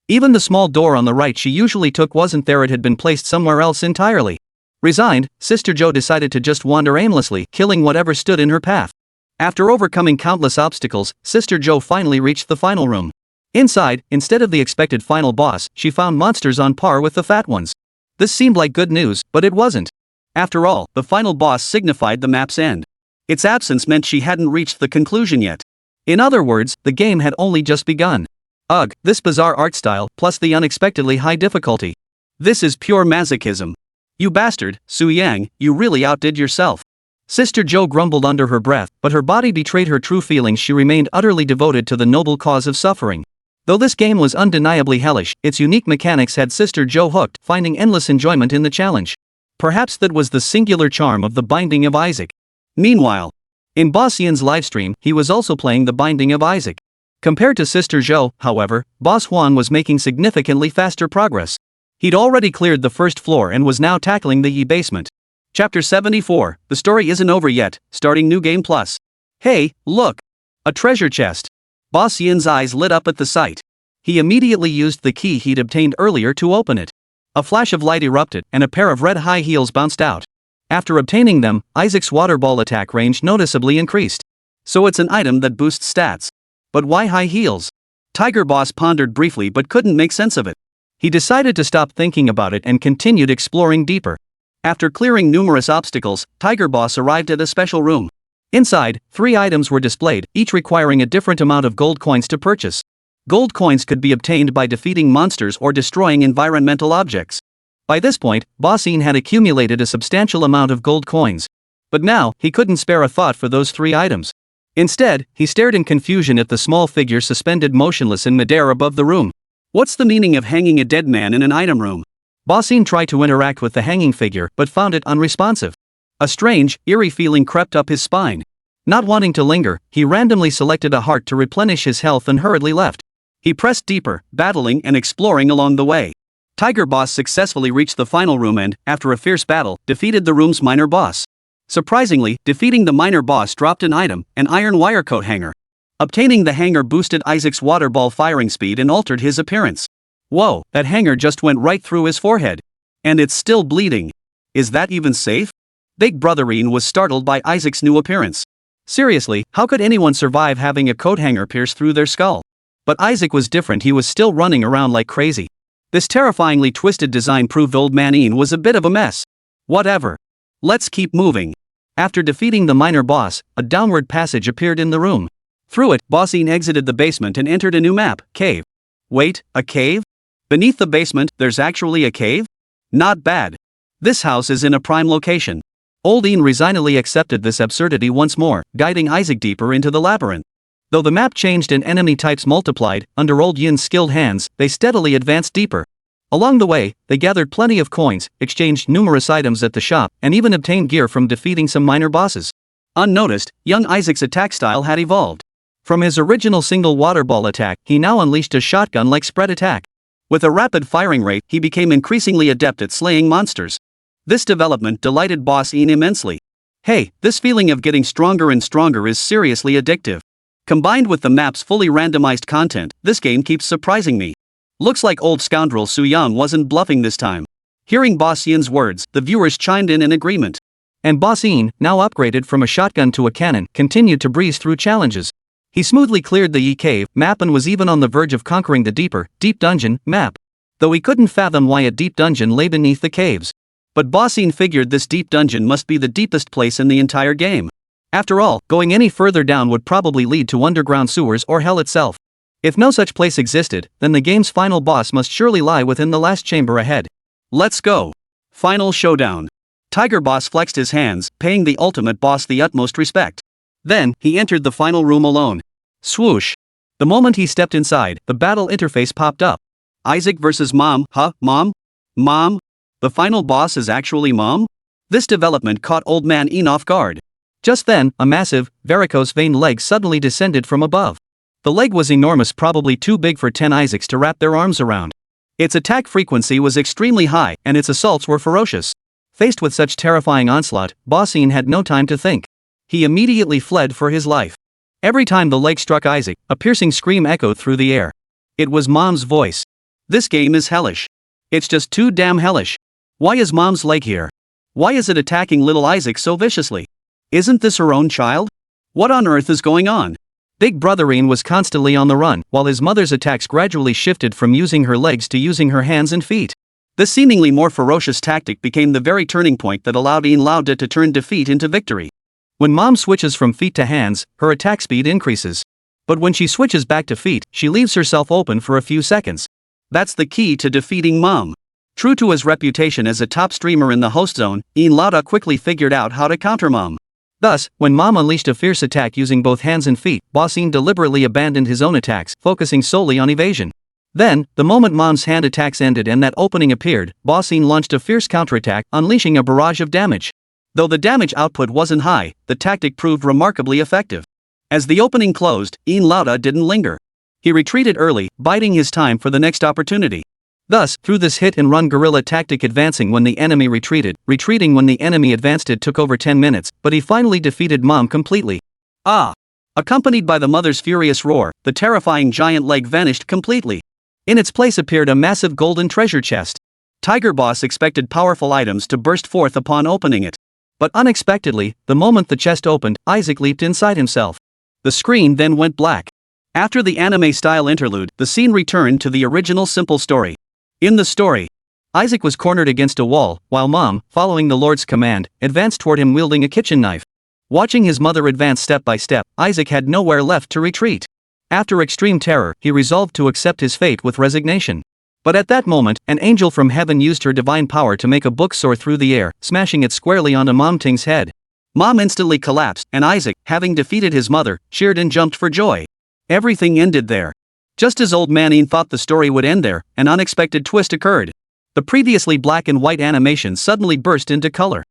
Even the small door on the right she usually took wasn't there, it had been placed somewhere else entirely. Resigned, Sister Joe decided to just wander aimlessly, killing whatever stood in her path. After overcoming countless obstacles, Sister Joe finally reached the final room. Inside, instead of the expected final boss, she found monsters on par with the fat ones. This seemed like good news, but it wasn't. After all, the final boss signified the map's end. Its absence meant she hadn't reached the conclusion yet. In other words, the game had only just begun. Ugh, this bizarre art style, plus the unexpectedly high difficulty. This is pure masochism. You bastard, Su Yang, you really outdid yourself. Sister Jo grumbled under her breath, but her body betrayed her true feelings. She remained utterly devoted to the noble cause of suffering. Though this game was undeniably hellish, its unique mechanics had Sister Jo hooked, finding endless enjoyment in the challenge. Perhaps that was the singular charm of The Binding of Isaac. Meanwhile, in Boss Ian's livestream, he was also playing The Binding of Isaac. Compared to Sister Jo, however, Boss Juan was making significantly faster progress. He'd already cleared the first floor and was now tackling the basement. Chapter 74, The Story Isn't Over Yet, starting New Game Plus. Hey, look! A treasure chest. Boss Ian's eyes lit up at the sight. He immediately used the key he'd obtained earlier to open it. A flash of light erupted, and a pair of red high heels bounced out. After obtaining them, Isaac's water ball attack range noticeably increased. So it's an item that boosts stats. But why high heels? Tiger Boss pondered briefly but couldn't make sense of it. He decided to stop thinking about it and continued exploring deeper. After clearing numerous obstacles, Tiger Boss arrived at a special room. Inside, 3 items were displayed, each requiring a different amount of gold coins to purchase. Gold coins could be obtained by defeating monsters or destroying environmental objects. By this point, Boss Ian had accumulated a substantial amount of gold coins. But now, he couldn't spare a thought for those 3 items. Instead, he stared in confusion at the small figure suspended motionless in midair above the room. What's the meaning of hanging a dead man in an item room? Boss Ian tried to interact with the hanging figure but found it unresponsive. A strange, eerie feeling crept up his spine. Not wanting to linger, he randomly selected a heart to replenish his health and hurriedly left. He pressed deeper, battling and exploring along the way. Tiger Boss successfully reached the final room and, after a fierce battle, defeated the room's minor boss. Surprisingly, defeating the minor boss dropped an item, an iron wire coat hanger. Obtaining the hanger boosted Isaac's water ball firing speed and altered his appearance. Whoa, that hanger just went right through his forehead. And it's still bleeding. Is that even safe? Big Brother Ian was startled by Isaac's new appearance. Seriously, how could anyone survive having a coat hanger pierce through their skull? But Isaac was different. He was still running around like crazy. This terrifyingly twisted design proved Old Man Ian was a bit of a mess. Whatever. Let's keep moving. After defeating the minor boss, a downward passage appeared in the room. Through it, Boss Ian exited the basement and entered a new map, Cave. Wait, a cave? Beneath the basement, there's actually a cave? Not bad. This house is in a prime location. Old Ian resignedly accepted this absurdity once more, guiding Isaac deeper into the labyrinth. Though the map changed and enemy types multiplied, under Old Ian's skilled hands, they steadily advanced deeper. Along the way, they gathered plenty of coins, exchanged numerous items at the shop, and even obtained gear from defeating some minor bosses. Unnoticed, young Isaac's attack style had evolved. From his original single water ball attack, he now unleashed a shotgun-like spread attack. With a rapid firing rate, he became increasingly adept at slaying monsters. This development delighted Boss Ian immensely. Hey, this feeling of getting stronger and stronger is seriously addictive. Combined with the map's fully randomized content, this game keeps surprising me. Looks like old scoundrel Su Yang wasn't bluffing this time. Hearing Boss Ian's words, the viewers chimed in agreement. And Boss Ian, now upgraded from a shotgun to a cannon, continued to breeze through challenges. He smoothly cleared the cave map and was even on the verge of conquering the deep dungeon map. Though he couldn't fathom why a deep dungeon lay beneath the caves. But Boss Ian figured this deep dungeon must be the deepest place in the entire game. After all, going any further down would probably lead to underground sewers or hell itself. If no such place existed, then the game's final boss must surely lie within the last chamber ahead. Let's go. Final showdown. Tiger Boss flexed his hands, paying the ultimate boss the utmost respect. Then, he entered the final room alone. Swoosh. The moment he stepped inside, the battle interface popped up. Isaac versus Mom, huh, Mom? Mom? The final boss is actually Mom? This development caught Old Man Ian off guard. Just then, a massive, varicose vein leg suddenly descended from above. The leg was enormous, probably too big for 10 Isaacs to wrap their arms around. Its attack frequency was extremely high, and its assaults were ferocious. Faced with such terrifying onslaught, Boss Ian had no time to think. He immediately fled for his life. Every time the leg struck Isaac, a piercing scream echoed through the air. It was Mom's voice. This game is hellish. It's just too damn hellish. Why is Mom's leg here? Why is it attacking little Isaac so viciously? Isn't this her own child? What on earth is going on? Big Brother Ian was constantly on the run, while his mother's attacks gradually shifted from using her legs to using her hands and feet. This seemingly more ferocious tactic became the very turning point that allowed Ian Lauda to turn defeat into victory. When Mom switches from feet to hands, her attack speed increases. But when she switches back to feet, she leaves herself open for a few seconds. That's the key to defeating Mom. True to his reputation as a top streamer in the host zone, Ian Lauda quickly figured out how to counter Mom. Thus, when Mom unleashed a fierce attack using both hands and feet, Bossine deliberately abandoned his own attacks, focusing solely on evasion. Then, the moment Mom's hand attacks ended and that opening appeared, Bossine launched a fierce counterattack, unleashing a barrage of damage. Though the damage output wasn't high, the tactic proved remarkably effective. As the opening closed, Ian Lauda didn't linger. He retreated early, biding his time for the next opportunity. Thus, through this hit-and-run guerrilla tactic, advancing when the enemy retreated, retreating when the enemy advanced, it took over 10 minutes, but he finally defeated Mom completely. Ah! Accompanied by the mother's furious roar, the terrifying giant leg vanished completely. In its place appeared a massive golden treasure chest. Tiger Boss expected powerful items to burst forth upon opening it. But unexpectedly, the moment the chest opened, Isaac leaped inside himself. The screen then went black. After the anime-style interlude, the scene returned to the original simple story. In the story, Isaac was cornered against a wall, while Mom, following the Lord's command, advanced toward him wielding a kitchen knife. Watching his mother advance step by step, Isaac had nowhere left to retreat. After extreme terror, he resolved to accept his fate with resignation. But at that moment, an angel from heaven used her divine power to make a book soar through the air, smashing it squarely onto Mom Ting's head. Mom instantly collapsed, and Isaac, having defeated his mother, cheered and jumped for joy. Everything ended there. Just as old man Ian thought the story would end there, an unexpected twist occurred. The previously black and white animation suddenly burst into color.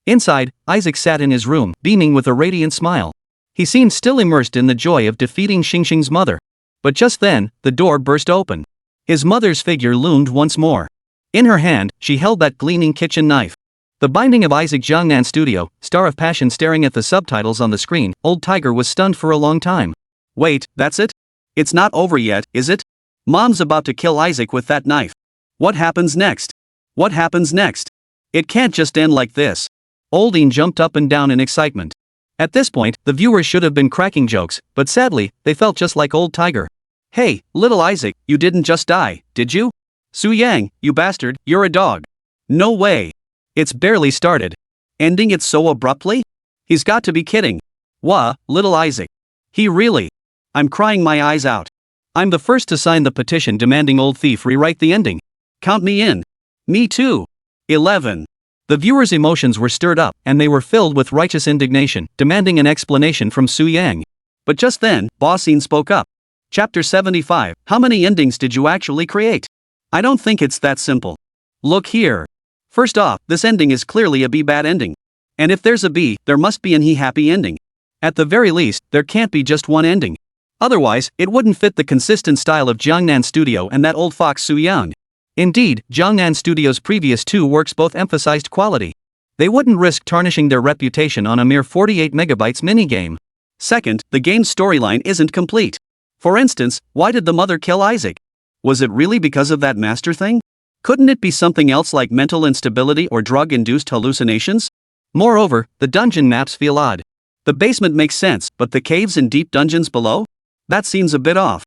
Inside, Isaac sat in his room, beaming with a radiant smile. He seemed still immersed in the joy of defeating Xingxing's mother. But just then, the door burst open. His mother's figure loomed once more. In her hand, she held that gleaming kitchen knife. The binding of Isaac Jiangnan Studio, Star of Passion. Staring at the subtitles on the screen, Old Tiger was stunned for a long time. Wait, that's it? It's not over yet, is it? Mom's about to kill Isaac with that knife. What happens next? What happens next? It can't just end like this. Old Ian jumped up and down in excitement. At this point, the viewers should have been cracking jokes, but sadly, they felt just like Old Tiger. Hey, little Isaac, you didn't just die, did you? Su Yang, you bastard, you're a dog. No way. It's barely started. Ending it so abruptly? He's got to be kidding. Wah, little Isaac. He really. I'm crying my eyes out. I'm the first to sign the petition demanding Old Thief rewrite the ending. Count me in. Me too. 11. The viewers' emotions were stirred up, and they were filled with righteous indignation, demanding an explanation from Su Yang. But just then, Bossine spoke up. Chapter 75, how many endings did you actually create? I don't think it's that simple. Look here. First off, this ending is clearly a B-bad ending. And if there's a B, there must be an E-happy ending. At the very least, there can't be just one ending. Otherwise, it wouldn't fit the consistent style of Jiangnan Studio and that old fox Su Yang. Indeed, Jiangnan Studio's previous two works both emphasized quality. They wouldn't risk tarnishing their reputation on a mere 48 megabytes minigame. Second, the game's storyline isn't complete. For instance, why did the mother kill Isaac? Was it really because of that master thing? Couldn't it be something else like mental instability or drug-induced hallucinations? Moreover, the dungeon maps feel odd. The basement makes sense, but the caves and deep dungeons below? That seems a bit off.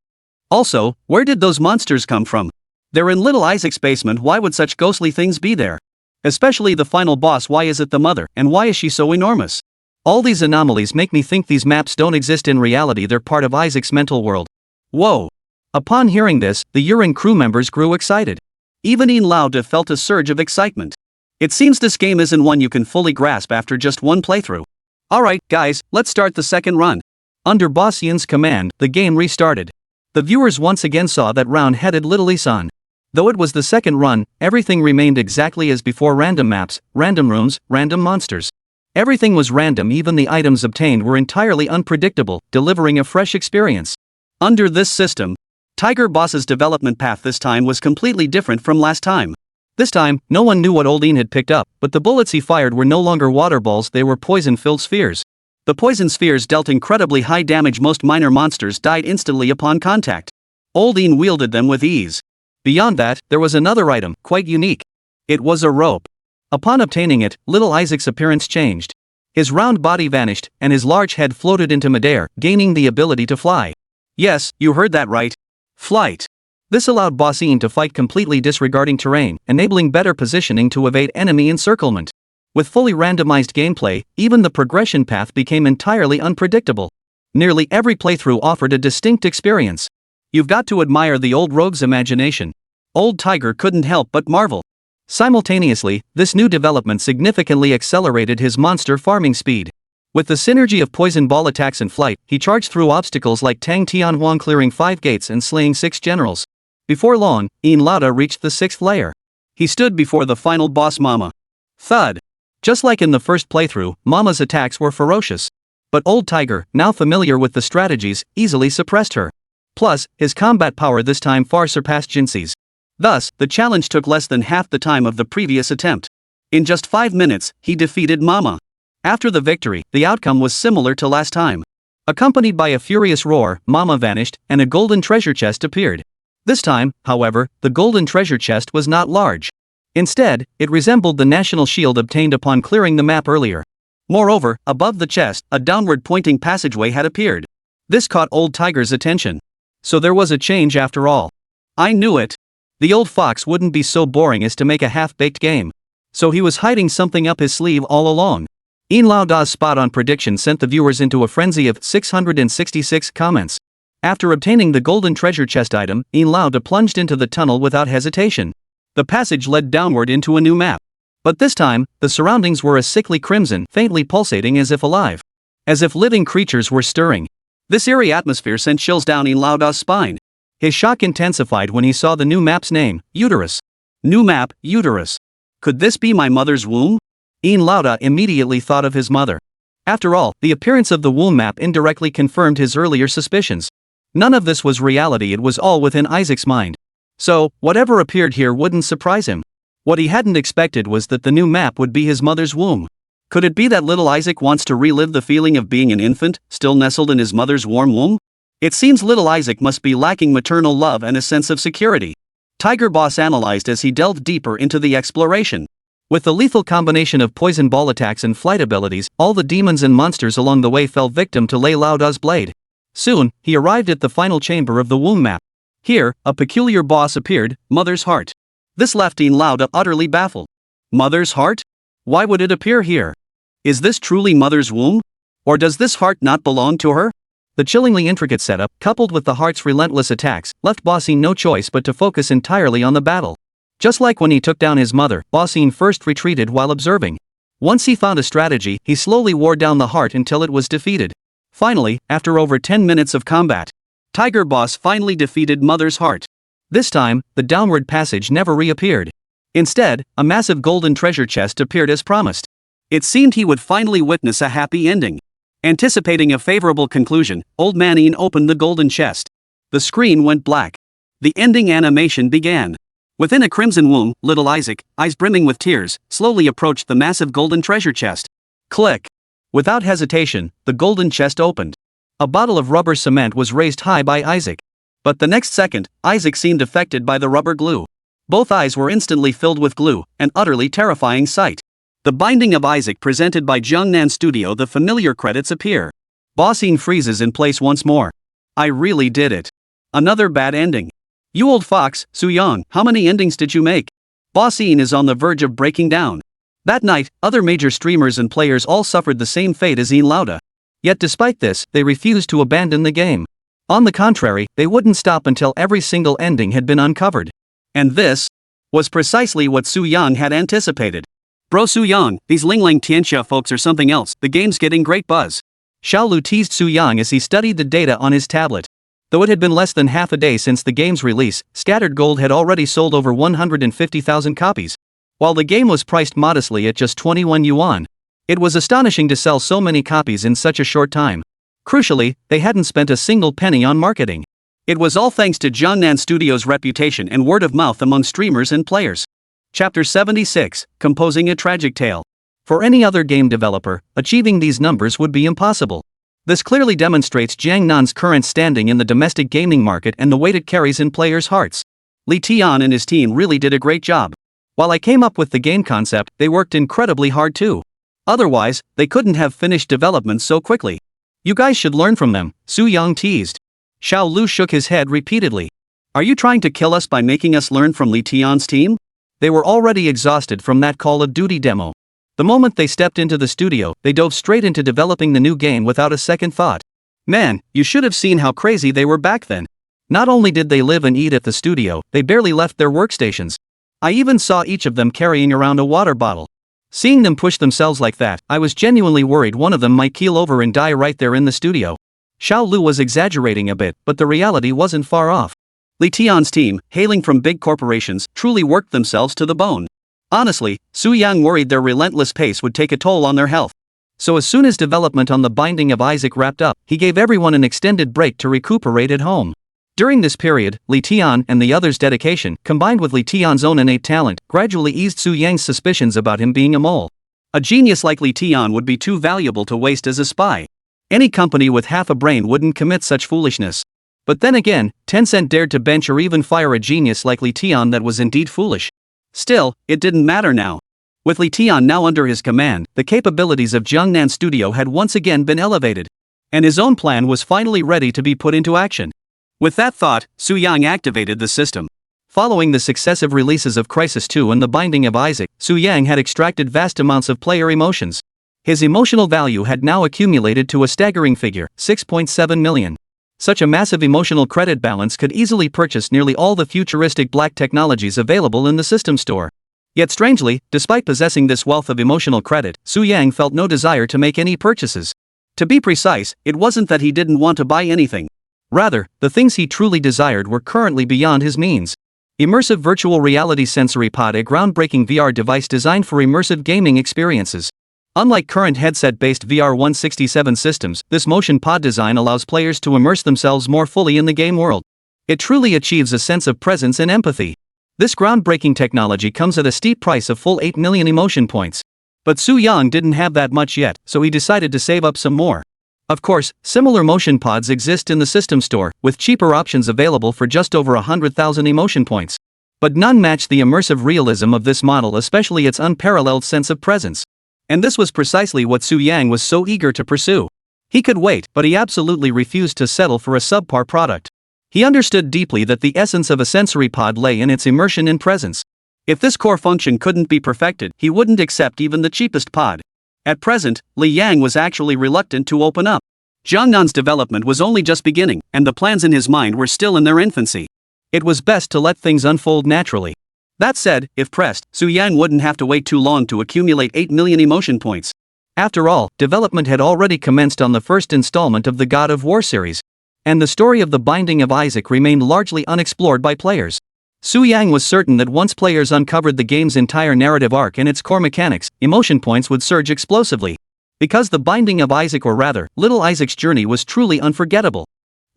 Also, where did those monsters come from? They're in little Isaac's basement. Why would such ghostly things be there? Especially the final boss. Why is it the mother, and why is she so enormous? All these anomalies make me think these maps don't exist in reality. They're part of Isaac's mental world. Whoa! Upon hearing this, the Yurin crew members grew excited. Even Ian Lauda felt a surge of excitement. It seems this game isn't one you can fully grasp after just one playthrough. Alright, guys, let's start the second run. Under Boss Ian's command, the game restarted. The viewers once again saw that round-headed little Isan. Though it was the second run, everything remained exactly as before: random maps, random rooms, random monsters. Everything was random. Even the items obtained were entirely unpredictable, delivering a fresh experience. Under this system, Tiger Boss's development path this time was completely different from last time. This time, no one knew what Old Ian had picked up, but the bullets he fired were no longer water balls, they were poison-filled spheres. The poison spheres dealt incredibly high damage. Most minor monsters died instantly upon contact. Old Ian wielded them with ease. Beyond that, there was another item, quite unique. It was a rope. Upon obtaining it, little Isaac's appearance changed. His round body vanished, and his large head floated into midair, gaining the ability to fly. Yes, you heard that right. Flight. This allowed Boss Ian to fight completely disregarding terrain, enabling better positioning to evade enemy encirclement. With fully randomized gameplay, even the progression path became entirely unpredictable. Nearly every playthrough offered a distinct experience. You've got to admire the old rogue's imagination. Old Tiger couldn't help but marvel. Simultaneously, this new development significantly accelerated his monster farming speed. With the synergy of poison ball attacks and flight, he charged through obstacles like Tang Tianhuang, clearing 5 gates and slaying 6 generals. Before long, Yin Lauda reached the 6th layer. He stood before the final boss Mama. Thud. Just like in the first playthrough, Mama's attacks were ferocious. But Old Tiger, now familiar with the strategies, easily suppressed her. Plus, his combat power this time far surpassed Jinxi's. Thus, the challenge took less than half the time of the previous attempt. In just 5 minutes, he defeated Mama. After the victory, the outcome was similar to last time. Accompanied by a furious roar, Mama vanished, and a golden treasure chest appeared. This time, however, the golden treasure chest was not large. Instead, it resembled the national shield obtained upon clearing the map earlier. Moreover, above the chest, a downward-pointing passageway had appeared. This caught Old Tiger's attention. So there was a change after all. I knew it. The old fox wouldn't be so boring as to make a half-baked game. So he was hiding something up his sleeve all along. Yin Lauda's spot-on prediction sent the viewers into a frenzy of 666 comments. After obtaining the golden treasure chest item, Yin Lauda plunged into the tunnel without hesitation. The passage led downward into a new map. But this time, the surroundings were a sickly crimson, faintly pulsating as if alive. As if living creatures were stirring. This eerie atmosphere sent chills down Yin Lauda's spine. His shock intensified when he saw the new map's name, Uterus. New map, Uterus. Could this be my mother's womb? Yin Lauda immediately thought of his mother. After all, the appearance of the womb map indirectly confirmed his earlier suspicions. None of this was reality, it was all within Isaac's mind. So, whatever appeared here wouldn't surprise him. What he hadn't expected was that the new map would be his mother's womb. Could it be that little Isaac wants to relive the feeling of being an infant, still nestled in his mother's warm womb? It seems little Isaac must be lacking maternal love and a sense of security. Tiger Boss analyzed as he delved deeper into the exploration. With the lethal combination of poison ball attacks and flight abilities, all the demons and monsters along the way fell victim to Lei Lauda's blade. Soon, he arrived at the final chamber of the womb map. Here, a peculiar boss appeared, Mother's Heart. This left Yin Lauda utterly baffled. Mother's Heart? Why would it appear here? Is this truly Mother's womb? Or does this heart not belong to her? The chillingly intricate setup, coupled with the heart's relentless attacks, left Bossine no choice but to focus entirely on the battle. Just like when he took down his mother, Bossine first retreated while observing. Once he found a strategy, he slowly wore down the heart until it was defeated. Finally, after over 10 minutes of combat, Tiger Boss finally defeated Mother's Heart. This time, the downward passage never reappeared. Instead, a massive golden treasure chest appeared as promised. It seemed he would finally witness a happy ending. Anticipating a favorable conclusion, Old Man Yin opened the golden chest. The screen went black. The ending animation began. Within a crimson womb, little Isaac, eyes brimming with tears, slowly approached the massive golden treasure chest. Click! Without hesitation, the golden chest opened. A bottle of rubber cement was raised high by Isaac. But the next second, Isaac seemed affected by the rubber glue. Both eyes were instantly filled with glue, an utterly terrifying sight. The binding of Isaac presented by Jiangnan Studio, the familiar credits appear. Bossine freezes in place once more. I really did it. Another bad ending. You old fox, Su Yang, how many endings did you make? Bossine is on the verge of breaking down. That night, other major streamers and players all suffered the same fate as Yin Lauda. Yet despite this, they refused to abandon the game. On the contrary, they wouldn't stop until every single ending had been uncovered. And this was precisely what Su Yang had anticipated. Bro Su Yang, these Lingling Tianxia folks are something else, the game's getting great buzz. Xiao Lu teased Su Yang as he studied the data on his tablet. Though it had been less than half a day since the game's release, Scattered Gold had already sold over 150,000 copies. While the game was priced modestly at just 21 yuan, it was astonishing to sell so many copies in such a short time. Crucially, they hadn't spent a single penny on marketing. It was all thanks to Jiangnan Studio's reputation and word of mouth among streamers and players. Chapter 76, Composing a Tragic Tale. For any other game developer, achieving these numbers would be impossible. This clearly demonstrates Jiangnan's current standing in the domestic gaming market and the weight it carries in players' hearts. Li Tian and his team really did a great job. While I came up with the game concept, they worked incredibly hard too. Otherwise, they couldn't have finished development so quickly. You guys should learn from them, Su Yang teased. Xiao Lu shook his head repeatedly. Are you trying to kill us by making us learn from Li Tian's team? They were already exhausted from that Call of Duty demo. The moment they stepped into the studio, they dove straight into developing the new game without a second thought. Man, you should have seen how crazy they were back then. Not only did they live and eat at the studio, they barely left their workstations. I even saw each of them carrying around a water bottle. Seeing them push themselves like that, I was genuinely worried one of them might keel over and die right there in the studio. Xiao Lu was exaggerating a bit, but the reality wasn't far off. Li Tian's team, hailing from big corporations, truly worked themselves to the bone. Honestly, Su Yang worried their relentless pace would take a toll on their health. So as soon as development on the Binding of Isaac wrapped up, he gave everyone an extended break to recuperate at home. During this period, Li Tian and the others' dedication, combined with Li Tian's own innate talent, gradually eased Su Yang's suspicions about him being a mole. A genius like Li Tian would be too valuable to waste as a spy. Any company with half a brain wouldn't commit such foolishness. But then again, Tencent dared to bench or even fire a genius like Li Tian. That was indeed foolish. Still, it didn't matter now. With Li Tian now under his command, the capabilities of Jiangnan Studio had once again been elevated. And his own plan was finally ready to be put into action. With that thought, Su Yang activated the system. Following the successive releases of Crisis 2 and The Binding of Isaac, Su Yang had extracted vast amounts of player emotions. His emotional value had now accumulated to a staggering figure, 6.7 million. Such a massive emotional credit balance could easily purchase nearly all the futuristic black technologies available in the system store. Yet strangely, despite possessing this wealth of emotional credit, Su Yang felt no desire to make any purchases. To be precise, it wasn't that he didn't want to buy anything. Rather, the things he truly desired were currently beyond his means. Immersive Virtual Reality Sensory Pod, a groundbreaking VR device designed for immersive gaming experiences. Unlike current headset-based VR 167 systems, this motion pod design allows players to immerse themselves more fully in the game world. It truly achieves a sense of presence and empathy. This groundbreaking technology comes at a steep price of full 8 million emotion points. But Su Yang didn't have that much yet, so he decided to save up some more. Of course, similar motion pods exist in the system store, with cheaper options available for just over 100,000 emotion points. But none match the immersive realism of this model, especially its unparalleled sense of presence. And this was precisely what Su Yang was so eager to pursue. He could wait, but he absolutely refused to settle for a subpar product. He understood deeply that the essence of a sensory pod lay in its immersion in presence. If this core function couldn't be perfected, he wouldn't accept even the cheapest pod. At present, Li Yang was actually reluctant to open up. Jiangnan's development was only just beginning, and the plans in his mind were still in their infancy. It was best to let things unfold naturally. That said, if pressed, Su Yang wouldn't have to wait too long to accumulate 8 million emotion points. After all, development had already commenced on the first installment of the God of War series. And the story of the Binding of Isaac remained largely unexplored by players. Su Yang was certain that once players uncovered the game's entire narrative arc and its core mechanics, emotion points would surge explosively. Because the Binding of Isaac, or rather, Little Isaac's journey, was truly unforgettable.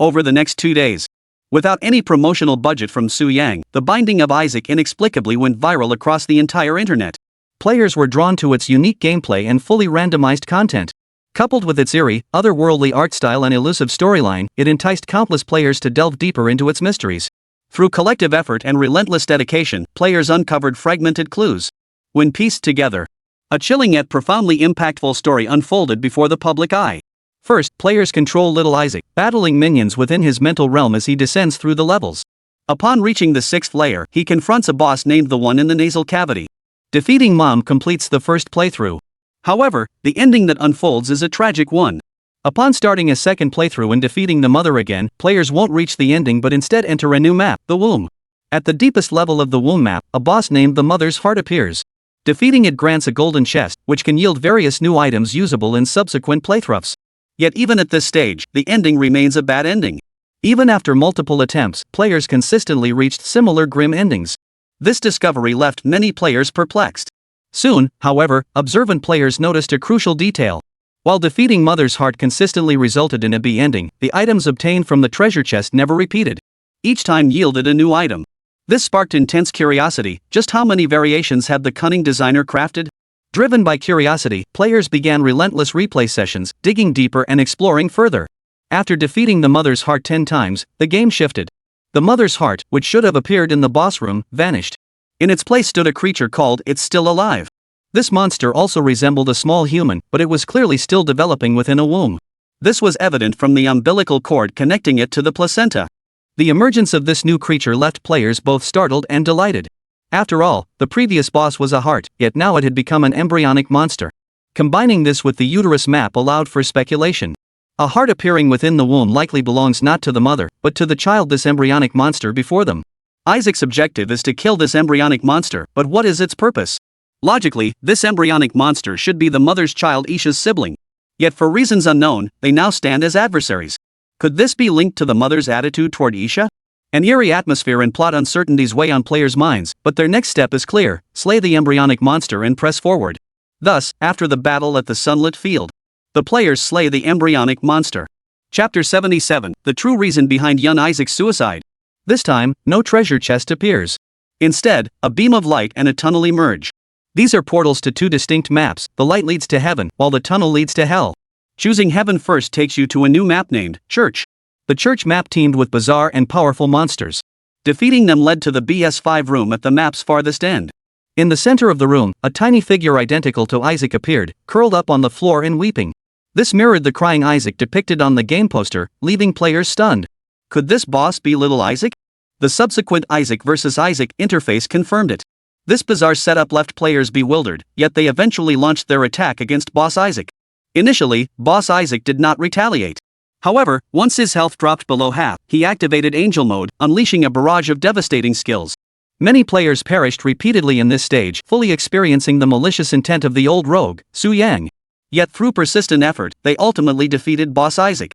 Over the next 2 days, without any promotional budget from Su Yang, the Binding of Isaac inexplicably went viral across the entire internet. Players were drawn to its unique gameplay and fully randomized content. Coupled with its eerie, otherworldly art style and elusive storyline, it enticed countless players to delve deeper into its mysteries. Through collective effort and relentless dedication, players uncovered fragmented clues. When pieced together, a chilling yet profoundly impactful story unfolded before the public eye. First, players control Little Isaac, battling minions within his mental realm as he descends through the levels. Upon reaching the 6th layer, he confronts a boss named the One in the Nasal Cavity. Defeating Mom completes the first playthrough. However, the ending that unfolds is a tragic one. Upon starting a second playthrough and defeating the Mother again, players won't reach the ending but instead enter a new map, the Womb. At the deepest level of the Womb map, a boss named the Mother's Heart appears. Defeating it grants a golden chest, which can yield various new items usable in subsequent playthroughs. Yet even at this stage, the ending remains a bad ending. Even after multiple attempts, players consistently reached similar grim endings. This discovery left many players perplexed. Soon, however, observant players noticed a crucial detail. While defeating Mother's Heart consistently resulted in a B ending, the items obtained from the treasure chest never repeated. Each time yielded a new item. This sparked intense curiosity. Just how many variations had the cunning designer crafted? Driven by curiosity, players began relentless replay sessions, digging deeper and exploring further. After defeating the Mother's Heart 10 times, the game shifted. The Mother's Heart, which should have appeared in the boss room, vanished. In its place stood a creature called It's Still Alive. This monster also resembled a small human, but it was clearly still developing within a womb. This was evident from the umbilical cord connecting it to the placenta. The emergence of this new creature left players both startled and delighted. After all, the previous boss was a heart, yet now it had become an embryonic monster. Combining this with the uterus map allowed for speculation. A heart appearing within the womb likely belongs not to the mother, but to the child this embryonic monster before them. Isaac's objective is to kill this embryonic monster, but what is its purpose? Logically, this embryonic monster should be the mother's child Isha's sibling. Yet for reasons unknown, they now stand as adversaries. Could this be linked to the mother's attitude toward Isha? An eerie atmosphere and plot uncertainties weigh on players' minds, but their next step is clear: slay the embryonic monster and press forward. Thus, after the battle at the sunlit field, the players slay the embryonic monster. Chapter 77, The True Reason Behind Young Isaac's Suicide. This time, no treasure chest appears. Instead, a beam of light and a tunnel emerge. These are portals to two distinct maps. The light leads to heaven, while the tunnel leads to hell. Choosing heaven first takes you to a new map named Church. The church map teamed with bizarre and powerful monsters. Defeating them led to the BS5 room at the map's farthest end. In the center of the room, a tiny figure identical to Isaac appeared, curled up on the floor and weeping. This mirrored the crying Isaac depicted on the game poster, leaving players stunned. Could this boss be little Isaac? The subsequent Isaac vs. Isaac interface confirmed it. This bizarre setup left players bewildered, yet they eventually launched their attack against Boss Isaac. Initially, Boss Isaac did not retaliate. However, once his health dropped below half, he activated Angel Mode, unleashing a barrage of devastating skills. Many players perished repeatedly in this stage, fully experiencing the malicious intent of the old rogue, Su Yang. Yet through persistent effort, they ultimately defeated Boss Isaac.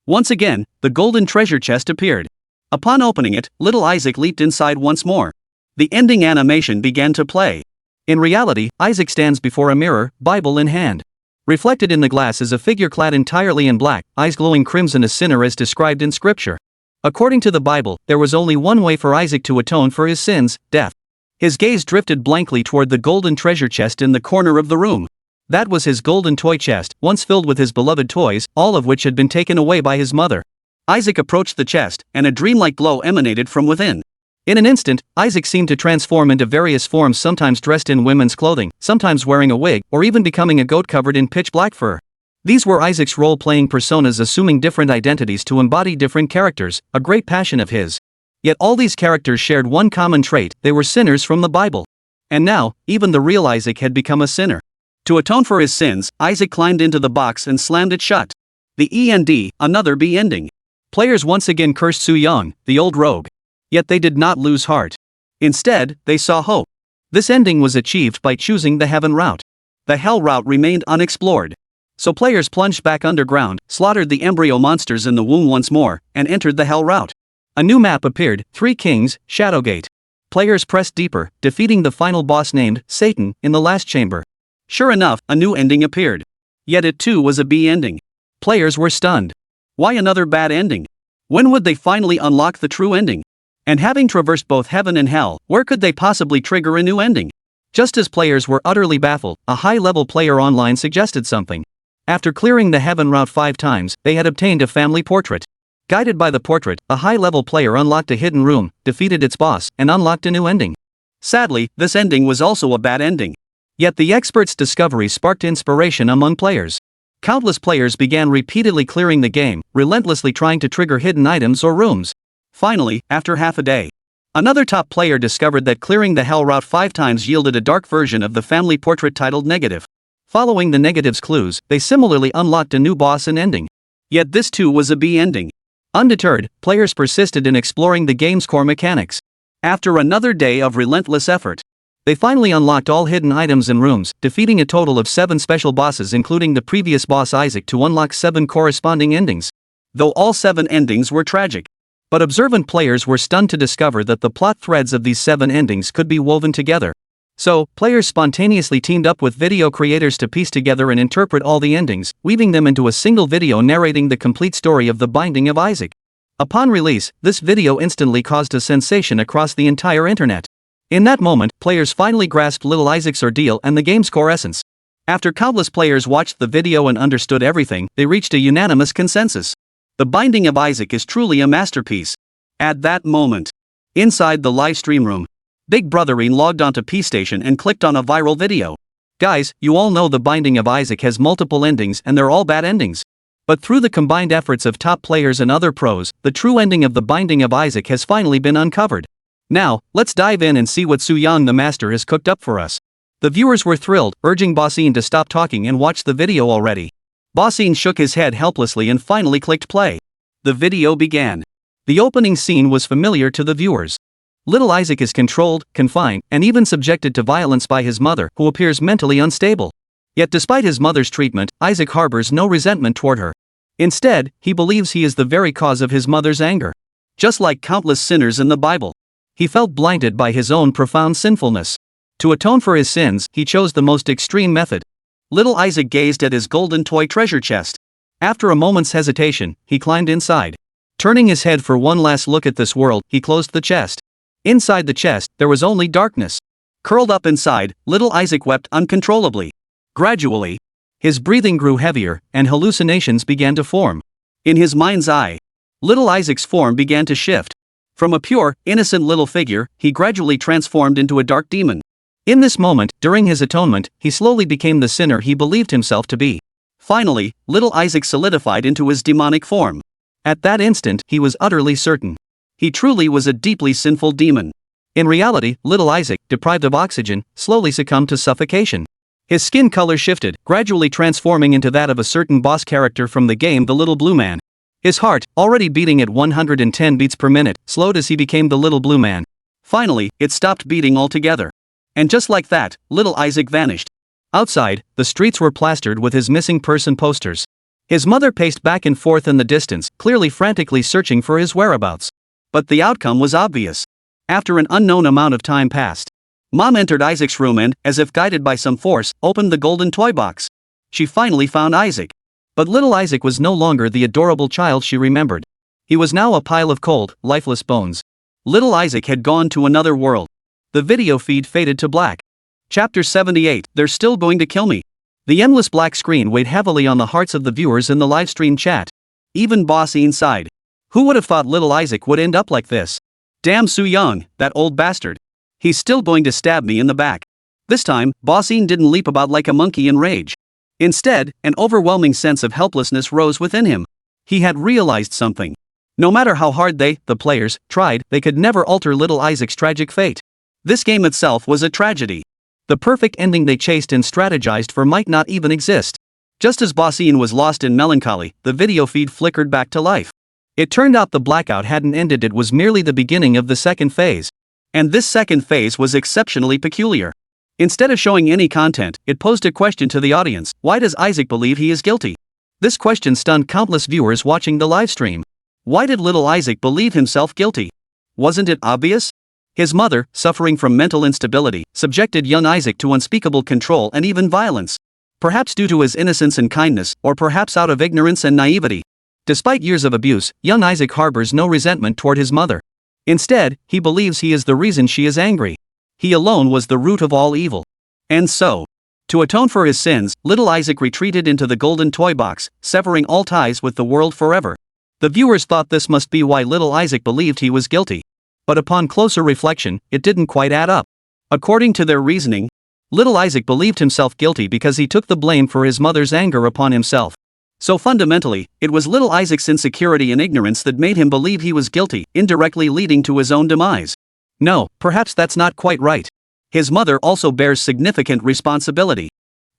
Once again, the golden treasure chest appeared. Upon opening it, little Isaac leaped inside once more. The ending animation began to play. In reality, Isaac stands before a mirror, Bible in hand. Reflected in the glass is a figure clad entirely in black, eyes glowing crimson, a sinner as described in scripture. According to the Bible, there was only one way for Isaac to atone for his sins: death. His gaze drifted blankly toward the golden treasure chest in the corner of the room. That was his golden toy chest, once filled with his beloved toys, all of which had been taken away by his mother. Isaac approached the chest, and a dreamlike glow emanated from within. In an instant, Isaac seemed to transform into various forms, sometimes dressed in women's clothing, sometimes wearing a wig, or even becoming a goat covered in pitch black fur. These were Isaac's role-playing personas, assuming different identities to embody different characters, a great passion of his. Yet all these characters shared one common trait: they were sinners from the Bible. And now, even the real Isaac had become a sinner. To atone for his sins, Isaac climbed into the box and slammed it shut. The END, another B ending. Players once again cursed Su Yang, the old rogue. Yet they did not lose heart. Instead, they saw hope. This ending was achieved by choosing the heaven route. The hell route remained unexplored. So players plunged back underground, slaughtered the embryo monsters in the womb once more, and entered the hell route. A new map appeared: Three Kings, Shadowgate. Players pressed deeper, defeating the final boss named Satan in the last chamber. Sure enough, a new ending appeared. Yet it too was a B ending. Players were stunned. Why another bad ending? When would they finally unlock the true ending? And having traversed both heaven and hell, where could they possibly trigger a new ending? Just as players were utterly baffled, a high-level player online suggested something. After clearing the heaven route 5 times, they had obtained a family portrait. Guided by the portrait, a high-level player unlocked a hidden room, defeated its boss, and unlocked a new ending. Sadly, this ending was also a bad ending. Yet the expert's discovery sparked inspiration among players. Countless players began repeatedly clearing the game, relentlessly trying to trigger hidden items or rooms. Finally, after half a day, another top player discovered that clearing the hell route 5 times yielded a dark version of the family portrait titled Negative. Following the negative's clues, they similarly unlocked a new boss and ending. Yet this too was a B ending. Undeterred, players persisted in exploring the game's core mechanics. After another day of relentless effort, they finally unlocked all hidden items and rooms, defeating a total of 7 special bosses including the previous boss Isaac to unlock 7 corresponding endings. Though all 7 endings were tragic. But observant players were stunned to discover that the plot threads of these 7 endings could be woven together. So, players spontaneously teamed up with video creators to piece together and interpret all the endings, weaving them into a single video narrating the complete story of the Binding of Isaac. Upon release, this video instantly caused a sensation across the entire internet. In that moment, players finally grasped little Isaac's ordeal and the game's core essence. After countless players watched the video and understood everything, they reached a unanimous consensus. The Binding of Isaac is truly a masterpiece. At that moment, inside the live stream room, Big Brothering logged onto P-Station and clicked on a viral video. Guys, you all know the Binding of Isaac has multiple endings and they're all bad endings. But through the combined efforts of top players and other pros, the true ending of the Binding of Isaac has finally been uncovered. Now, let's dive in and see what Su Yang the Master has cooked up for us. The viewers were thrilled, urging Bossine to stop talking and watch the video already. Bossine shook his head helplessly and finally clicked play. The video began. The opening scene was familiar to the viewers. Little Isaac is controlled, confined, and even subjected to violence by his mother, who appears mentally unstable. Yet despite his mother's treatment, Isaac harbors no resentment toward her. Instead, he believes he is the very cause of his mother's anger. Just like countless sinners in the Bible, he felt blinded by his own profound sinfulness. To atone for his sins, he chose the most extreme method. Little Isaac gazed at his golden toy treasure chest. After a moment's hesitation, he climbed inside. Turning his head for one last look at this world, he closed the chest. Inside the chest, there was only darkness. Curled up inside, little Isaac wept uncontrollably. Gradually, his breathing grew heavier, and hallucinations began to form. In his mind's eye, little Isaac's form began to shift. From a pure, innocent little figure, he gradually transformed into a dark demon. In this moment, during his atonement, he slowly became the sinner he believed himself to be. Finally, little Isaac solidified into his demonic form. At that instant, he was utterly certain. He truly was a deeply sinful demon. In reality, little Isaac, deprived of oxygen, slowly succumbed to suffocation. His skin color shifted, gradually transforming into that of a certain boss character from the game The Little Blue Man. His heart, already beating at 110 beats per minute, slowed as he became the Little Blue Man. Finally, it stopped beating altogether. And just like that, little Isaac vanished. Outside, the streets were plastered with his missing person posters. His mother paced back and forth in the distance, clearly frantically searching for his whereabouts. But the outcome was obvious. After an unknown amount of time passed, Mom entered Isaac's room and, as if guided by some force, opened the golden toy box. She finally found Isaac. But little Isaac was no longer the adorable child she remembered. He was now a pile of cold, lifeless bones. Little Isaac had gone to another world. The video feed faded to black. Chapter 78, They're Still Going to Kill Me. The endless black screen weighed heavily on the hearts of the viewers in the livestream chat. Even Boss Ian sighed. Who would have thought little Isaac would end up like this? Damn Su Young, that old bastard. He's still going to stab me in the back. This time, Boss Ian didn't leap about like a monkey in rage. Instead, an overwhelming sense of helplessness rose within him. He had realized something. No matter how hard they, the players, tried, they could never alter little Isaac's tragic fate. This game itself was a tragedy. The perfect ending they chased and strategized for might not even exist. Just as Boss Ian was lost in melancholy, the video feed flickered back to life. It turned out the blackout hadn't ended, it was merely the beginning of the second phase. And this second phase was exceptionally peculiar. Instead of showing any content, it posed a question to the audience: why does Isaac believe he is guilty? This question stunned countless viewers watching the livestream. Why did little Isaac believe himself guilty? Wasn't it obvious? His mother, suffering from mental instability, subjected young Isaac to unspeakable control and even violence. Perhaps due to his innocence and kindness, or perhaps out of ignorance and naivety. Despite years of abuse, young Isaac harbors no resentment toward his mother. Instead, he believes he is the reason she is angry. He alone was the root of all evil. And so, to atone for his sins, little Isaac retreated into the golden toy box, severing all ties with the world forever. The viewers thought this must be why little Isaac believed he was guilty. But upon closer reflection, it didn't quite add up. According to their reasoning, little Isaac believed himself guilty because he took the blame for his mother's anger upon himself. So fundamentally, it was little Isaac's insecurity and ignorance that made him believe he was guilty, indirectly leading to his own demise. No, perhaps that's not quite right. His mother also bears significant responsibility.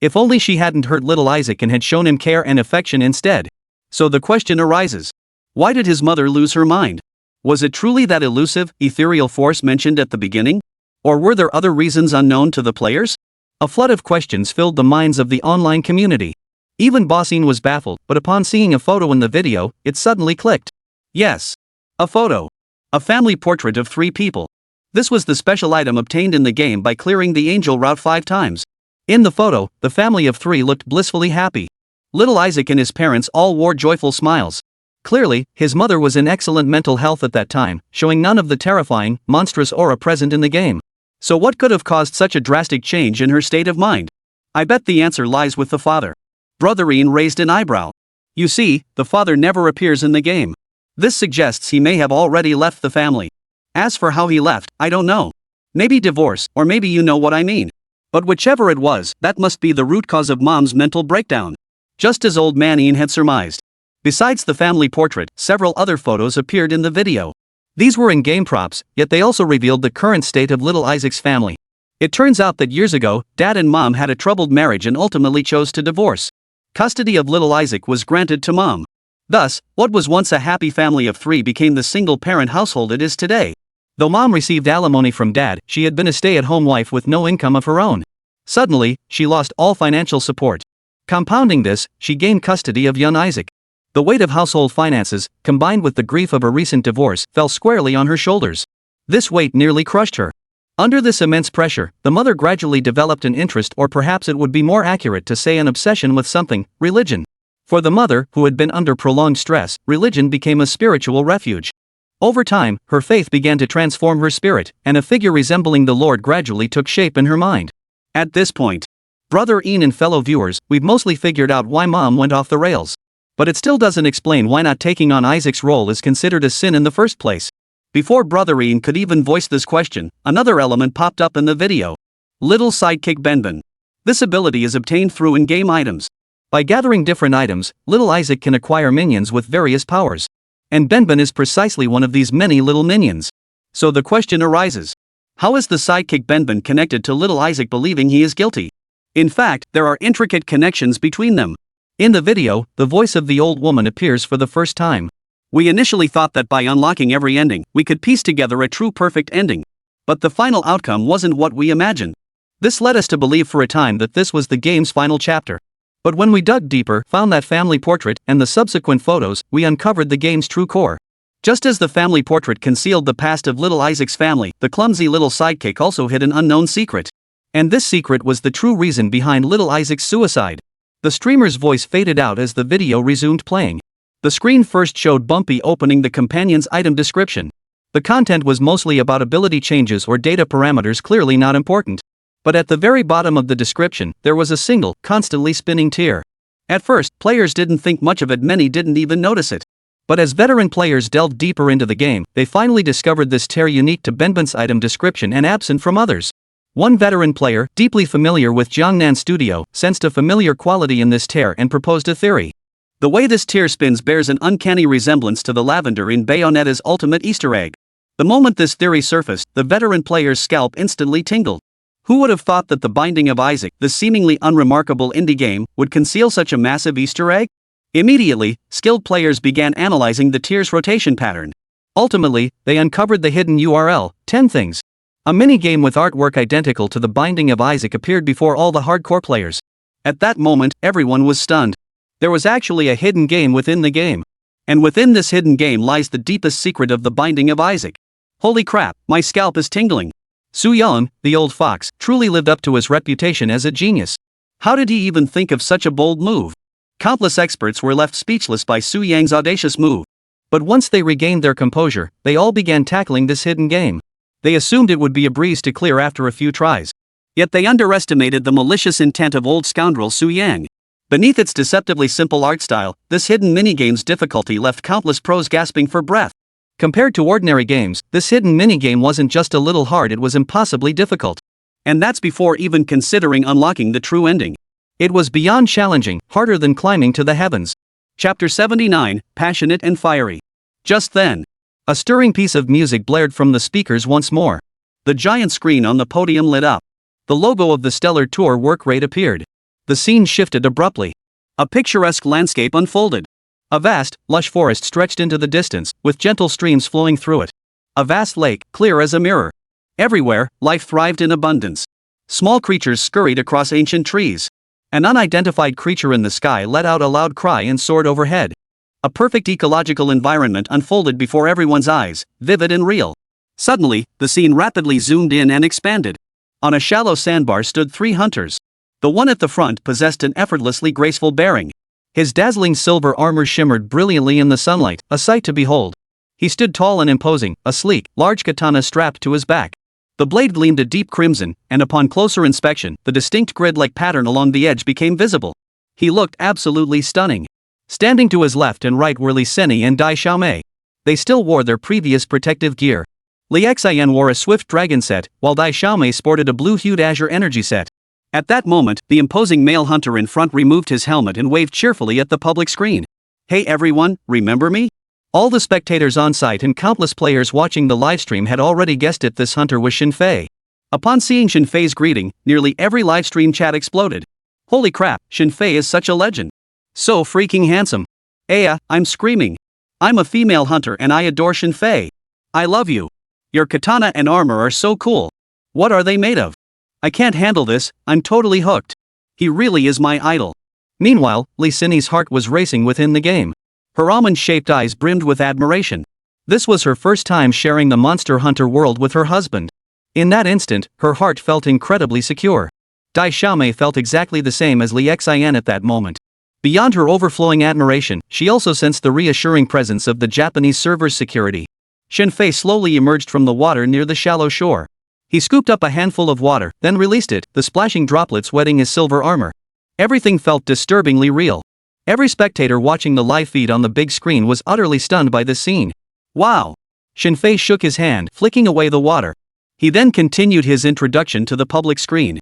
If only she hadn't hurt little Isaac and had shown him care and affection instead. So the question arises: why did his mother lose her mind? Was it truly that elusive, ethereal force mentioned at the beginning? Or were there other reasons unknown to the players? A flood of questions filled the minds of the online community. Even Boss Ian was baffled, but upon seeing a photo in the video, it suddenly clicked. Yes. A photo. A family portrait of 3 people. This was the special item obtained in the game by clearing the angel route 5 times. In the photo, the family of 3 looked blissfully happy. Little Isaac and his parents all wore joyful smiles. Clearly, his mother was in excellent mental health at that time, showing none of the terrifying, monstrous aura present in the game. So what could have caused such a drastic change in her state of mind? I bet the answer lies with the father. Brother Ian raised an eyebrow. You see, the father never appears in the game. This suggests he may have already left the family. As for how he left, I don't know. Maybe divorce, or maybe you know what I mean. But whichever it was, that must be the root cause of Mom's mental breakdown. Just as old man Ian had surmised. Besides the family portrait, several other photos appeared in the video. These were in-game props, yet they also revealed the current state of little Isaac's family. It turns out that years ago, Dad and Mom had a troubled marriage and ultimately chose to divorce. Custody of little Isaac was granted to Mom. Thus, what was once a happy family of 3 became the single-parent household it is today. Though mom received alimony from dad, she had been a stay-at-home wife with no income of her own. Suddenly, she lost all financial support. Compounding this, she gained custody of young Isaac. The weight of household finances, combined with the grief of a recent divorce, fell squarely on her shoulders. This weight nearly crushed her. Under this immense pressure, the mother gradually developed an interest, or perhaps it would be more accurate to say an obsession with something: religion. For the mother, who had been under prolonged stress, religion became a spiritual refuge. Over time, her faith began to transform her spirit, and a figure resembling the Lord gradually took shape in her mind. At this point, brother Ian and fellow viewers, we've mostly figured out why mom went off the rails. But it still doesn't explain why not taking on Isaac's role is considered a sin in the first place. Before brother Ian could even voice this question, another element popped up in the video. Little sidekick Benben. This ability is obtained through in-game items. By gathering different items, little Isaac can acquire minions with various powers. And Benben is precisely one of these many little minions. So the question arises: how is the sidekick Benben connected to little Isaac believing he is guilty? In fact, there are intricate connections between them. In the video, the voice of the old woman appears for the first time. We initially thought that by unlocking every ending, we could piece together a true perfect ending. But the final outcome wasn't what we imagined. This led us to believe for a time that this was the game's final chapter. But when we dug deeper, found that family portrait, and the subsequent photos, we uncovered the game's true core. Just as the family portrait concealed the past of little Isaac's family, the clumsy little sidekick also hid an unknown secret. And this secret was the true reason behind little Isaac's suicide. The streamer's voice faded out as the video resumed playing. The screen first showed Bumpy opening the companion's item description. The content was mostly about ability changes or data parameters clearly not important. But at the very bottom of the description, there was a single, constantly spinning tear. At first, players didn't think much of it, many didn't even notice it. But as veteran players delved deeper into the game, they finally discovered this tear unique to Benben's item description and absent from others. One veteran player, deeply familiar with Jiangnan Studio, sensed a familiar quality in this tear and proposed a theory. The way this tear spins bears an uncanny resemblance to the lavender in Bayonetta's ultimate Easter egg. The moment this theory surfaced, the veteran player's scalp instantly tingled. Who would have thought that the Binding of Isaac, the seemingly unremarkable indie game, would conceal such a massive Easter egg? Immediately, skilled players began analyzing the tear's rotation pattern. Ultimately, they uncovered the hidden URL, 10 things. A mini-game with artwork identical to the Binding of Isaac appeared before all the hardcore players. At that moment, everyone was stunned. There was actually a hidden game within the game. And within this hidden game lies the deepest secret of the Binding of Isaac. Holy crap, my scalp is tingling. Su Yan, the old fox, truly lived up to his reputation as a genius. How did he even think of such a bold move? Countless experts were left speechless by Su Yang's audacious move. But once they regained their composure, they all began tackling this hidden game. They assumed it would be a breeze to clear after a few tries. Yet they underestimated the malicious intent of old scoundrel Su Yang. Beneath its deceptively simple art style, this hidden minigame's difficulty left countless pros gasping for breath. Compared to ordinary games, this hidden minigame wasn't just a little hard, it was impossibly difficult. And that's before even considering unlocking the true ending. It was beyond challenging, harder than climbing to the heavens. Chapter 79, Passionate and Fiery. Just then, a stirring piece of music blared from the speakers once more. The giant screen on the podium lit up. The logo of the Stellar Tour work rate appeared. The scene shifted abruptly. A picturesque landscape unfolded. A vast, lush forest stretched into the distance, with gentle streams flowing through it. A vast lake, clear as a mirror. Everywhere, life thrived in abundance. Small creatures scurried across ancient trees. An unidentified creature in the sky let out a loud cry and soared overhead. A perfect ecological environment unfolded before everyone's eyes, vivid and real. Suddenly, the scene rapidly zoomed in and expanded. On a shallow sandbar stood 3 hunters. The one at the front possessed an effortlessly graceful bearing. His dazzling silver armor shimmered brilliantly in the sunlight, a sight to behold. He stood tall and imposing, a sleek, large katana strapped to his back. The blade gleamed a deep crimson, and upon closer inspection, the distinct grid-like pattern along the edge became visible. He looked absolutely stunning. Standing to his left and right were Li Seni and Dai Xiaomei. They still wore their previous protective gear. Li Xian wore a swift dragon set, while Dai Xiaomei sported a blue-hued azure energy set. At that moment, the imposing male hunter in front removed his helmet and waved cheerfully at the public screen. Hey everyone, remember me? All the spectators on site and countless players watching the livestream had already guessed it, this hunter was Yefei. Upon seeing Yefei's greeting, nearly every livestream chat exploded. Holy crap, Yefei is such a legend. So freaking handsome. I'm screaming. I'm a female hunter and I adore Yefei. I love you. Your katana and armor are so cool. What are they made of? I can't handle this, I'm totally hooked. He really is my idol. Meanwhile, Lee Sin's heart was racing within the game. Her almond-shaped eyes brimmed with admiration. This was her first time sharing the Monster Hunter world with her husband. In that instant, her heart felt incredibly secure. Dai Xiaomei felt exactly the same as Li Xian at that moment. Beyond her overflowing admiration, she also sensed the reassuring presence of the Japanese server's security. Shen Fei slowly emerged from the water near the shallow shore. He scooped up a handful of water, then released it, the splashing droplets wetting his silver armor. Everything felt disturbingly real. Every spectator watching the live feed on the big screen was utterly stunned by this scene. Wow! Shen Fei shook his hand, flicking away the water. He then continued his introduction to the public screen.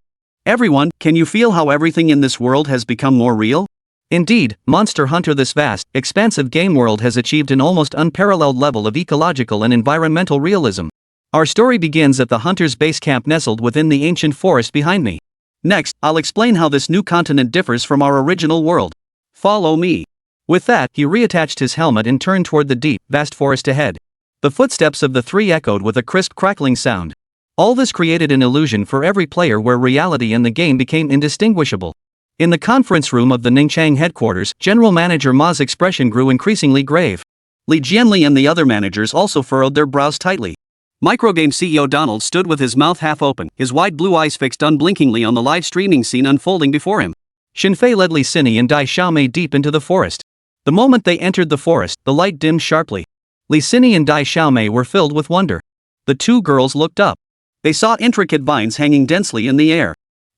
Everyone, can you feel how everything in this world has become more real? Indeed, Monster Hunter, this vast, expansive game world has achieved an almost unparalleled level of ecological and environmental realism. Our story begins at the hunter's base camp nestled within the ancient forest behind me. Next, I'll explain how this new continent differs from our original world. Follow me. With that, he reattached his helmet and turned toward the deep, vast forest ahead. The footsteps of the three echoed with a crisp crackling sound. All this created an illusion for every player where reality and the game became indistinguishable. In the conference room of the Ningchang headquarters, General Manager Ma's expression grew increasingly grave. Li Jianli and the other managers also furrowed their brows tightly. Microgame CEO Donald stood with his mouth half open, his wide blue eyes fixed unblinkingly on the live streaming scene unfolding before him. Shen Fei led Li Sin and Dai Xiaomei deep into the forest. The moment they entered the forest, the light dimmed sharply. Li Sin and Dai Xiaomei were filled with wonder. The two girls looked up. They saw intricate vines hanging densely in the air.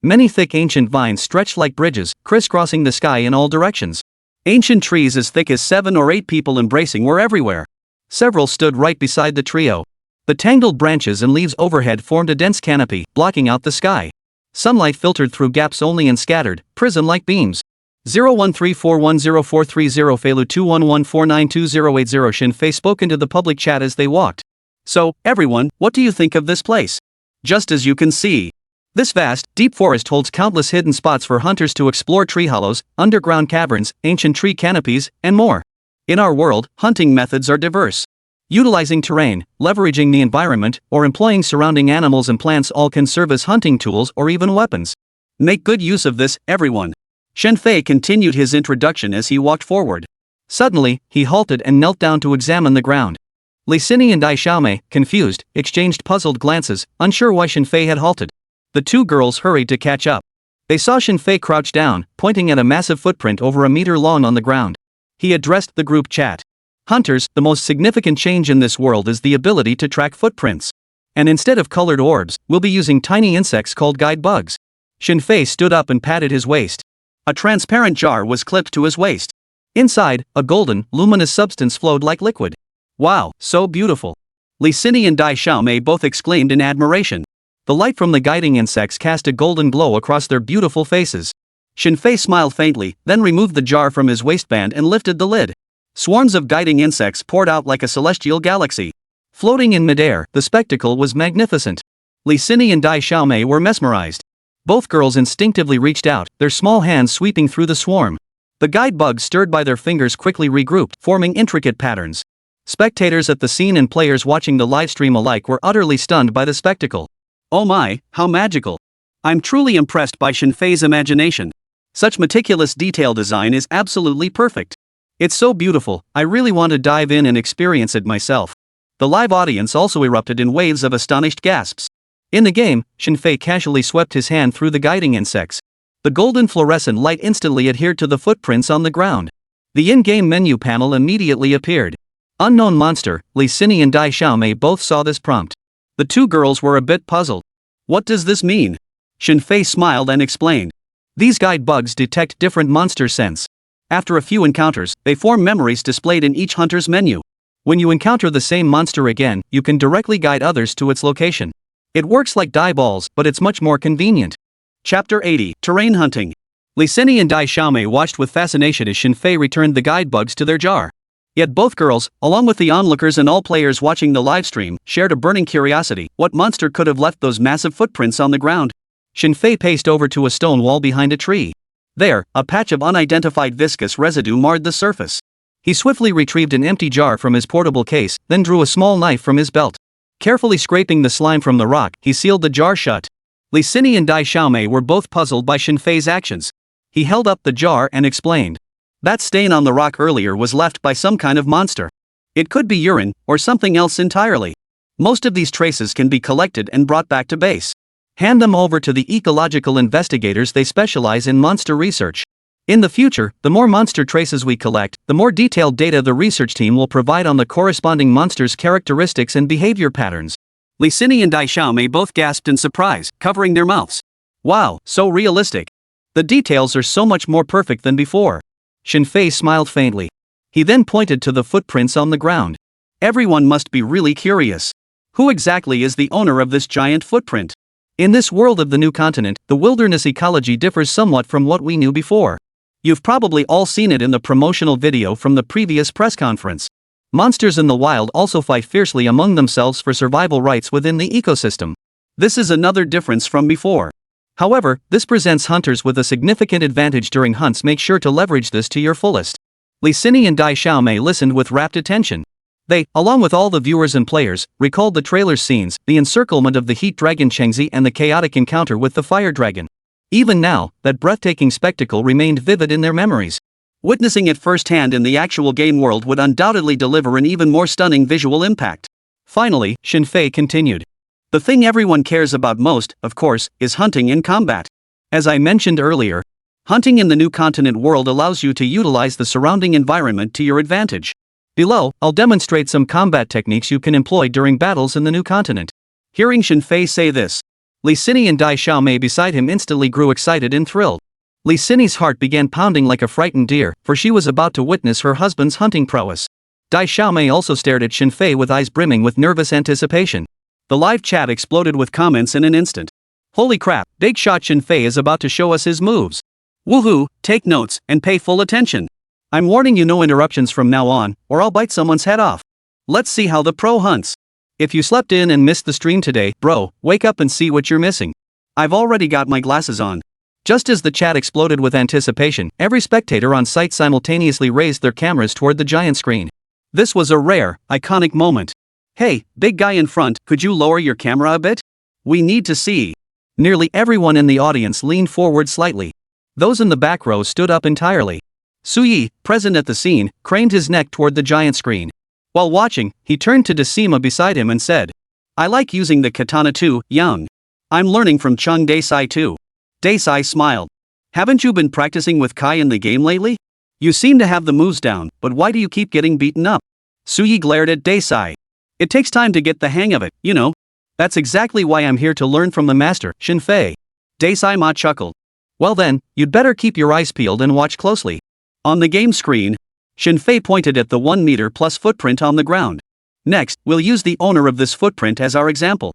Many thick ancient vines stretched like bridges, crisscrossing the sky in all directions. Ancient trees as thick as 7 or 8 people embracing were everywhere. Several stood right beside the trio. The tangled branches and leaves overhead formed a dense canopy, blocking out the sky. Sunlight filtered through gaps only and scattered, prison-like beams. 0134104330 Feilu 211492080 Shen Fei spoke into the public chat as they walked. So, everyone, what do you think of this place? Just as you can see, this vast, deep forest holds countless hidden spots for hunters to explore: tree hollows, underground caverns, ancient tree canopies, and more. In our world, hunting methods are diverse. Utilizing terrain, leveraging the environment, or employing surrounding animals and plants all can serve as hunting tools or even weapons. Make good use of this, everyone. Shen Fei continued his introduction as he walked forward. Suddenly, he halted and knelt down to examine the ground. Li Sin and Dai Xiaomei, confused, exchanged puzzled glances, unsure why Shen Fei had halted. The two girls hurried to catch up. They saw Shen Fei crouch down, pointing at a massive footprint over a meter long on the ground. He addressed the group chat. Hunters, the most significant change in this world is the ability to track footprints. And instead of colored orbs, we'll be using tiny insects called guide bugs. Shen Fei stood up and patted his waist. A transparent jar was clipped to his waist. Inside, a golden, luminous substance flowed like liquid. Wow, so beautiful. Li Sin and Dai Xiaomei both exclaimed in admiration. The light from the guiding insects cast a golden glow across their beautiful faces. Shen Fei smiled faintly, then removed the jar from his waistband and lifted the lid. Swarms of guiding insects poured out like a celestial galaxy. Floating in midair, the spectacle was magnificent. Li Sin and Dai Xiaomei were mesmerized. Both girls instinctively reached out, their small hands sweeping through the swarm. The guide bugs stirred by their fingers quickly regrouped, forming intricate patterns. Spectators at the scene and players watching the livestream alike were utterly stunned by the spectacle. Oh my, how magical. I'm truly impressed by Shen Fei's imagination. Such meticulous detail design is absolutely perfect. It's so beautiful, I really want to dive in and experience it myself. The live audience also erupted in waves of astonished gasps. In the game, Shen Fei casually swept his hand through the guiding insects. The golden fluorescent light instantly adhered to the footprints on the ground. The in-game menu panel immediately appeared. Unknown monster, Li Sin and Dai Xiaomei both saw this prompt. The two girls were a bit puzzled. What does this mean? Shen Fei smiled and explained. These guide bugs detect different monster scents. After a few encounters, they form memories displayed in each hunter's menu. When you encounter the same monster again, you can directly guide others to its location. It works like die balls, but it's much more convenient. Chapter 80, Terrain Hunting. Li Sin and Dai Xiaomei watched with fascination as Shen Fei returned the guide bugs to their jar. Yet both girls, along with the onlookers and all players watching the livestream, shared a burning curiosity: what monster could have left those massive footprints on the ground? Shen Fei paced over to a stone wall behind a tree. There, a patch of unidentified viscous residue marred the surface. He swiftly retrieved an empty jar from his portable case, then drew a small knife from his belt. Carefully scraping the slime from the rock, he sealed the jar shut. Li Xini and Dai Xiaomei were both puzzled by Xin Fei's actions. He held up the jar and explained. That stain on the rock earlier was left by some kind of monster. It could be urine, or something else entirely. Most of these traces can be collected and brought back to base. Hand them over to the ecological investigators, they specialize in monster research. In the future, the more monster traces we collect, the more detailed data the research team will provide on the corresponding monster's characteristics and behavior patterns. Li Xini and Dai Xiaomei both gasped in surprise, covering their mouths. Wow, so realistic. The details are so much more perfect than before. Xin Fei smiled faintly. He then pointed to the footprints on the ground. Everyone must be really curious. Who exactly is the owner of this giant footprint? In this world of the new continent, the wilderness ecology differs somewhat from what we knew before. You've probably all seen it in the promotional video from the previous press conference. Monsters in the wild also fight fiercely among themselves for survival rights within the ecosystem. This is another difference from before. However, this presents hunters with a significant advantage during hunts. Make sure to leverage this to your fullest. Li Xini and Dai Xiaomei listened with rapt attention. They, along with all the viewers and players, recalled the trailer's scenes, the encirclement of the heat dragon Chengzi and the chaotic encounter with the fire dragon. Even now, that breathtaking spectacle remained vivid in their memories. Witnessing it firsthand in the actual game world would undoubtedly deliver an even more stunning visual impact. Finally, Xin Fei continued. The thing everyone cares about most, of course, is hunting and combat. As I mentioned earlier, hunting in the new continent world allows you to utilize the surrounding environment to your advantage. Below, I'll demonstrate some combat techniques you can employ during battles in the new continent. Hearing Xin Fei say this, Li Xini and Dai Xiaomei beside him instantly grew excited and thrilled. Li Xini's heart began pounding like a frightened deer, for she was about to witness her husband's hunting prowess. Dai Xiaomei also stared at Xin Fei with eyes brimming with nervous anticipation. The live chat exploded with comments in an instant. Holy crap, big shot Xin Fei is about to show us his moves. Woohoo, take notes, and pay full attention. I'm warning you, no interruptions from now on, or I'll bite someone's head off. Let's see how the pro hunts. If you slept in and missed the stream today, bro, wake up and see what you're missing. I've already got my glasses on. Just as the chat exploded with anticipation, every spectator on site simultaneously raised their cameras toward the giant screen. This was a rare, iconic moment. Hey, big guy in front, could you lower your camera a bit? We need to see. Nearly everyone in the audience leaned forward slightly. Those in the back row stood up entirely. Su Yi, present at the scene, craned his neck toward the giant screen. While watching, he turned to Decima beside him and said, I like using the katana too, young. I'm learning from Chung Desai too. Desai smiled. Haven't you been practicing with Kai in the game lately? You seem to have the moves down, but why do you keep getting beaten up? Su Yi glared at Desai. It takes time to get the hang of it, you know. That's exactly why I'm here to learn from the master, Xin Fei. Desai Ma chuckled. Well then, you'd better keep your eyes peeled and watch closely. On the game screen, Xin Fei pointed at the 1 meter plus footprint on the ground. Next, we'll use the owner of this footprint as our example.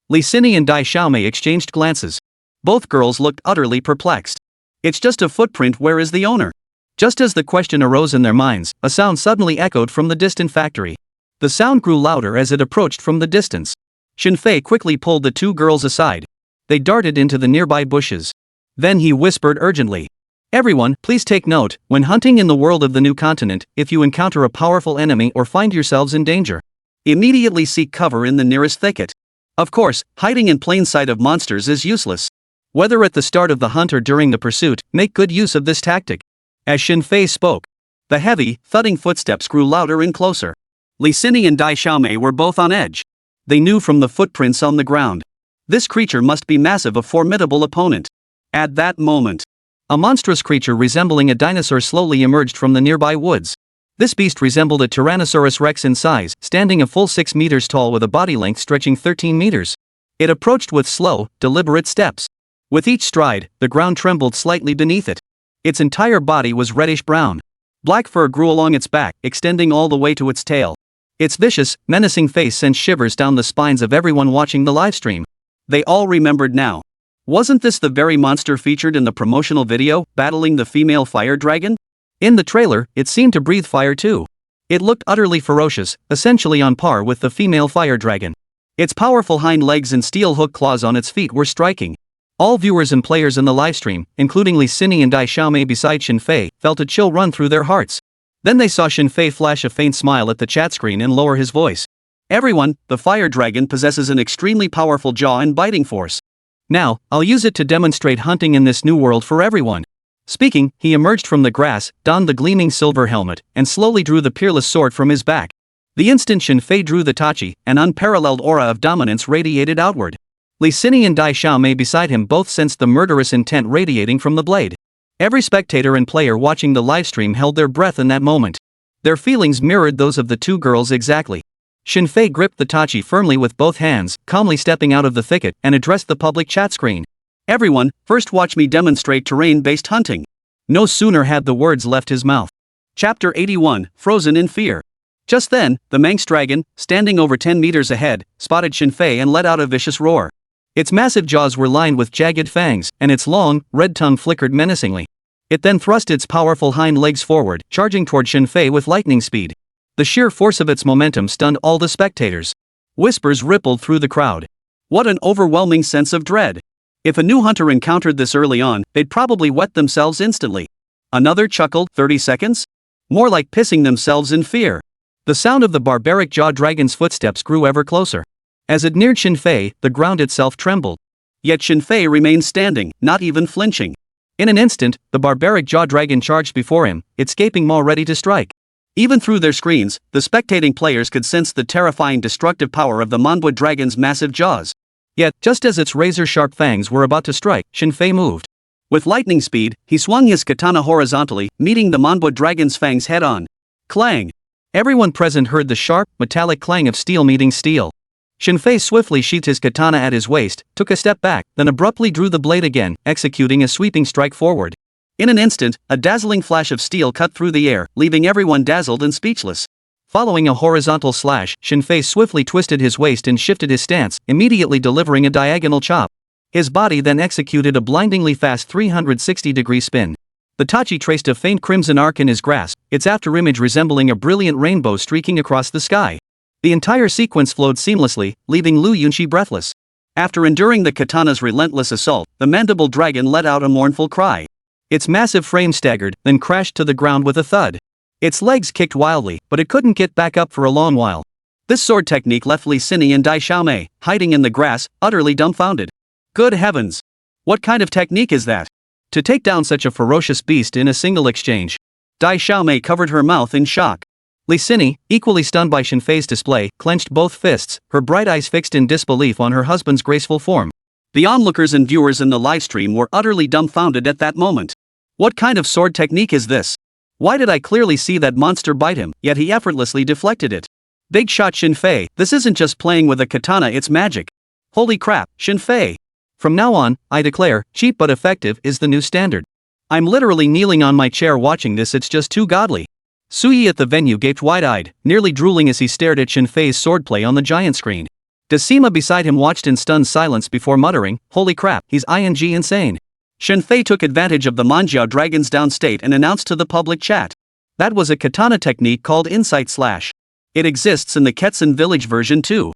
Li Xini and Dai Xiaomei exchanged glances. Both girls looked utterly perplexed. It's just a footprint, where is the owner? Just as the question arose in their minds, a sound suddenly echoed from the distant factory. The sound grew louder as it approached from the distance. Xin Fei quickly pulled the two girls aside. They darted into the nearby bushes. Then he whispered urgently. Everyone, please take note, when hunting in the world of the new continent, if you encounter a powerful enemy or find yourselves in danger, immediately seek cover in the nearest thicket. Of course, hiding in plain sight of monsters is useless. Whether at the start of the hunt or during the pursuit, make good use of this tactic. As Xin Fei spoke, the heavy, thudding footsteps grew louder and closer. Li Xini and Dai Xiaomei were both on edge. They knew from the footprints on the ground. This creature must be massive, a formidable opponent. At that moment, a monstrous creature resembling a dinosaur slowly emerged from the nearby woods. This beast resembled a Tyrannosaurus rex in size, standing a full 6 meters tall with a body length stretching 13 meters. It approached with slow, deliberate steps. With each stride, the ground trembled slightly beneath it. Its entire body was reddish-brown. Black fur grew along its back, extending all the way to its tail. Its vicious, menacing face sent shivers down the spines of everyone watching the livestream. They all remembered now. Wasn't this the very monster featured in the promotional video, battling the female fire dragon? In the trailer, it seemed to breathe fire too. It looked utterly ferocious, essentially on par with the female fire dragon. Its powerful hind legs and steel hook claws on its feet were striking. All viewers and players in the livestream, including Li Xini and Dai Xiaomei beside Xin Fei, felt a chill run through their hearts. Then they saw Xin Fei flash a faint smile at the chat screen and lower his voice. Everyone, the fire dragon possesses an extremely powerful jaw and biting force. Now, I'll use it to demonstrate hunting in this new world for everyone. Speaking, he emerged from the grass, donned the gleaming silver helmet, and slowly drew the peerless sword from his back. The instant Yefei drew the tachi, an unparalleled aura of dominance radiated outward. Li Xin and Dai Xiaomei beside him both sensed the murderous intent radiating from the blade. Every spectator and player watching the livestream held their breath in that moment. Their feelings mirrored those of the two girls exactly. Yefei gripped the tachi firmly with both hands, calmly stepping out of the thicket, and addressed the public chat screen. Everyone, first watch me demonstrate terrain-based hunting. No sooner had the words left his mouth. Chapter 81, Frozen in Fear. Just then, the Manx dragon, standing over 10 meters ahead, spotted Yefei and let out a vicious roar. Its massive jaws were lined with jagged fangs, and its long, red tongue flickered menacingly. It then thrust its powerful hind legs forward, charging toward Yefei with lightning speed. The sheer force of its momentum stunned all the spectators. Whispers rippled through the crowd. What an overwhelming sense of dread. If a new hunter encountered this early on, they'd probably wet themselves instantly. Another chuckled, 30 seconds? More like pissing themselves in fear. The sound of the barbaric jaw dragon's footsteps grew ever closer. As it neared Yefei, the ground itself trembled. Yet Yefei remained standing, not even flinching. In an instant, the barbaric jaw dragon charged before him, its gaping maw ready to strike. Even through their screens, the spectating players could sense the terrifying destructive power of the manhwa dragon's massive jaws. Yet, just as its razor-sharp fangs were about to strike, Yefei moved. With lightning speed, he swung his katana horizontally, meeting the manhwa dragon's fangs head-on. Clang! Everyone present heard the sharp, metallic clang of steel meeting steel. Yefei swiftly sheathed his katana at his waist, took a step back, then abruptly drew the blade again, executing a sweeping strike forward. In an instant, a dazzling flash of steel cut through the air, leaving everyone dazzled and speechless. Following a horizontal slash, Yefei swiftly twisted his waist and shifted his stance, immediately delivering a diagonal chop. His body then executed a blindingly fast 360-degree spin. The tachi traced a faint crimson arc in his grasp, its afterimage resembling a brilliant rainbow streaking across the sky. The entire sequence flowed seamlessly, leaving Lu Yunxi breathless. After enduring the katana's relentless assault, the mandible dragon let out a mournful cry. Its massive frame staggered, then crashed to the ground with a thud. Its legs kicked wildly, but it couldn't get back up for a long while. This sword technique left Li Xin and Dai Xiaomei, hiding in the grass, utterly dumbfounded. Good heavens! What kind of technique is that? To take down such a ferocious beast in a single exchange? Dai Xiaomei covered her mouth in shock. Li Xin, equally stunned by Yefei's display, clenched both fists, her bright eyes fixed in disbelief on her husband's graceful form. The onlookers and viewers in the livestream were utterly dumbfounded at that moment. What kind of sword technique is this? Why did I clearly see that monster bite him, yet he effortlessly deflected it? Big shot Yefei, this isn't just playing with a katana, it's magic. Holy crap, Yefei! From now on, I declare, cheap but effective is the new standard. I'm literally kneeling on my chair watching this, it's just too godly. Suyi at the venue gaped wide-eyed, nearly drooling as he stared at Yefei's swordplay on the giant screen. Decima beside him watched in stunned silence before muttering, holy crap, he's insane. Yefei took advantage of the manhwa dragon's down state and announced to the public chat. That was a katana technique called insight slash. It exists in the Ketsun village version too.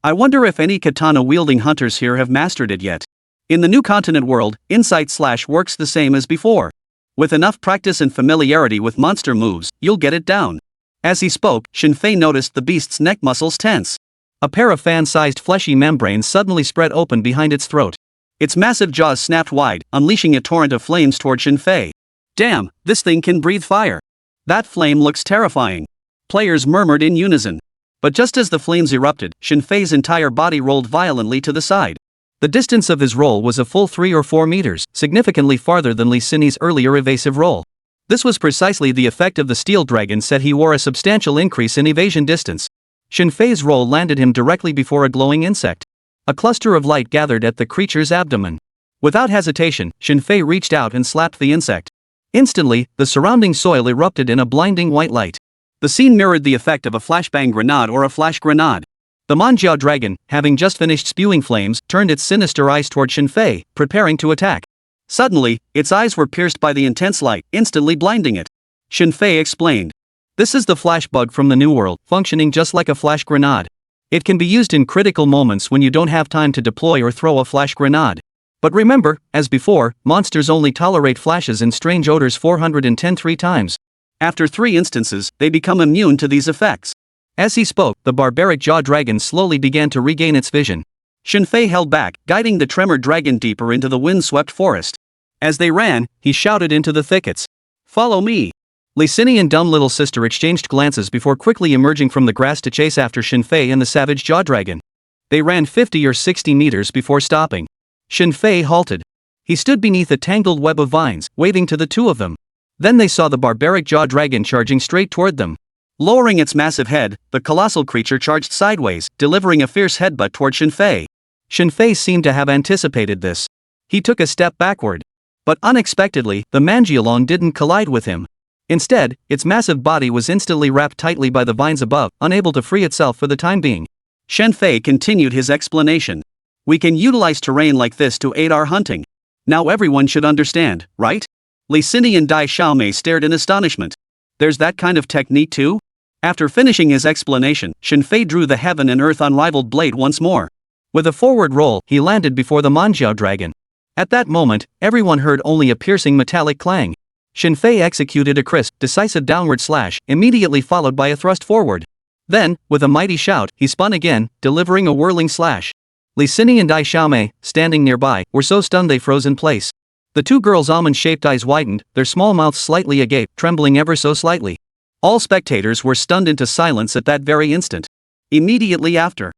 I wonder if any katana-wielding hunters here have mastered it yet. In the new continent world, insight slash works the same as before. With enough practice and familiarity with monster moves, you'll get it down. As he spoke, Yefei noticed the beast's neck muscles tense. A pair of fan-sized fleshy membranes suddenly spread open behind its throat. Its massive jaws snapped wide, unleashing a torrent of flames toward Yefei. Damn, this thing can breathe fire. That flame looks terrifying. Players murmured in unison. But just as the flames erupted, Yefei's entire body rolled violently to the side. The distance of his roll was a full 3 or 4 meters, significantly farther than Li Xin's earlier evasive roll. This was precisely the effect of the steel dragon said he wore a substantial increase in evasion distance. Yefei's roll landed him directly before a glowing insect. A cluster of light gathered at the creature's abdomen. Without hesitation, Yefei reached out and slapped the insect. Instantly, the surrounding soil erupted in a blinding white light. The scene mirrored the effect of a flashbang grenade or a flash grenade. The manhwa dragon, having just finished spewing flames, turned its sinister eyes toward Yefei, preparing to attack. Suddenly, its eyes were pierced by the intense light, instantly blinding it. Yefei explained. This is the flash bug from the New World, functioning just like a flash grenade. It can be used in critical moments when you don't have time to deploy or throw a flash grenade. But remember, as before, monsters only tolerate flashes and strange odors 410 times. After 3 instances, they become immune to these effects. As he spoke, the barbaric jaw dragon slowly began to regain its vision. Shenfei held back, guiding the tremor dragon deeper into the wind-swept forest. As they ran, he shouted into the thickets. "Follow me!" Lysini and dumb little sister exchanged glances before quickly emerging from the grass to chase after Shenfei and the savage jaw dragon. They ran 50 or 60 meters before stopping. Shenfei halted. He stood beneath a tangled web of vines, waving to the two of them. Then they saw the barbaric jaw dragon charging straight toward them. Lowering its massive head, the colossal creature charged sideways, delivering a fierce headbutt toward Shenfei. Shenfei seemed to have anticipated this. He took a step backward. But unexpectedly, the mangialong didn't collide with him. Instead, its massive body was instantly wrapped tightly by the vines above, unable to free itself for the time being. Shenfei continued his explanation. "We can utilize terrain like this to aid our hunting. Now everyone should understand, right?" Lysini and Dai Xiaomei stared in astonishment. "There's that kind of technique too?" After finishing his explanation, Shenfei drew the heaven and earth unrivaled blade once more. With a forward roll, he landed before the manjiao dragon. At that moment, everyone heard only a piercing metallic clang. Shenfei executed a crisp, decisive downward slash, immediately followed by a thrust forward. Then, with a mighty shout, he spun again, delivering a whirling slash. Lysini and Dai Xiaomei, standing nearby, were so stunned they froze in place. The two girls' almond-shaped eyes widened, their small mouths slightly agape, trembling ever so slightly. All spectators were stunned into silence at that very instant. Immediately after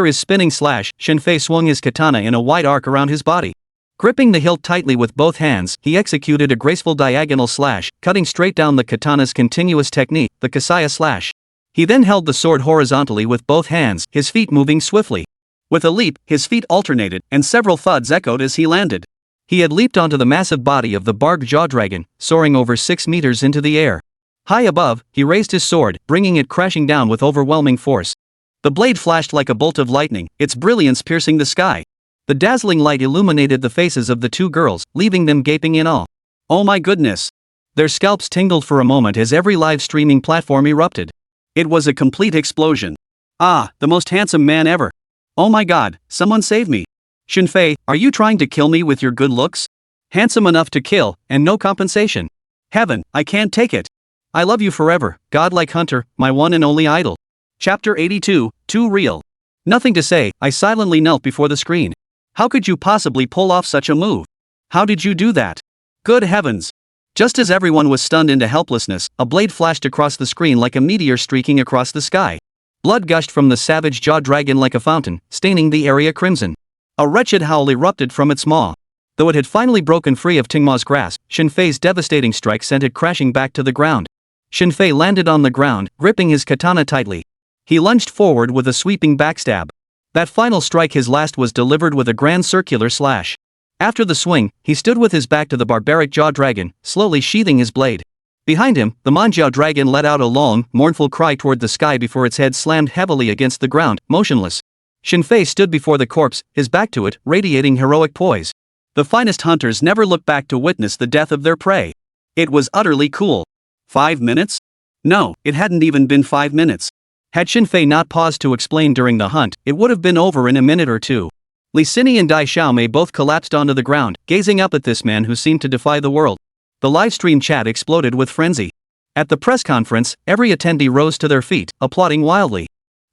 his spinning slash, Shenfei swung his katana in a wide arc around his body. Gripping the hilt tightly with both hands, he executed a graceful diagonal slash, cutting straight down the katana's continuous technique, the kasaya slash. He then held the sword horizontally with both hands, his feet moving swiftly. With a leap, his feet alternated, and several thuds echoed as he landed. He had leaped onto the massive body of the barbed jaw dragon, soaring over 6 meters into the air. High above, he raised his sword, bringing it crashing down with overwhelming force. The blade flashed like a bolt of lightning, its brilliance piercing the sky. The dazzling light illuminated the faces of the two girls, leaving them gaping in awe. "Oh my goodness!" Their scalps tingled for a moment as every live streaming platform erupted. It was a complete explosion. "Ah, the most handsome man ever! Oh my god, someone save me! Shenfei, are you trying to kill me with your good looks? Handsome enough to kill, and no compensation. Heaven, I can't take it. I love you forever, godlike hunter, my one and only idol." Chapter 82, Too Real. Nothing to say, I silently knelt before the screen. How could you possibly pull off such a move? How did you do that? Good heavens! Just as everyone was stunned into helplessness, a blade flashed across the screen like a meteor streaking across the sky. Blood gushed from the savage jaw dragon like a fountain, staining the area crimson. A wretched howl erupted from its maw. Though it had finally broken free of Tingma's grasp, Shenfei's devastating strike sent it crashing back to the ground. Shenfei landed on the ground, gripping his katana tightly. He lunged forward with a sweeping backstab. That final strike, his last, was delivered with a grand circular slash. After the swing, he stood with his back to the barbaric jaw dragon, slowly sheathing his blade. Behind him, the manjiao dragon let out a long, mournful cry toward the sky before its head slammed heavily against the ground, motionless. Shenfei stood before the corpse, his back to it, radiating heroic poise. The finest hunters never look back to witness the death of their prey. It was utterly cool. 5 minutes? No, it hadn't even been 5 minutes. Had Shenfei not paused to explain during the hunt, it would have been over in a minute or two. Lysini and Dai Xiaomei both collapsed onto the ground, gazing up at this man who seemed to defy the world. The livestream chat exploded with frenzy. At the press conference, every attendee rose to their feet, applauding wildly.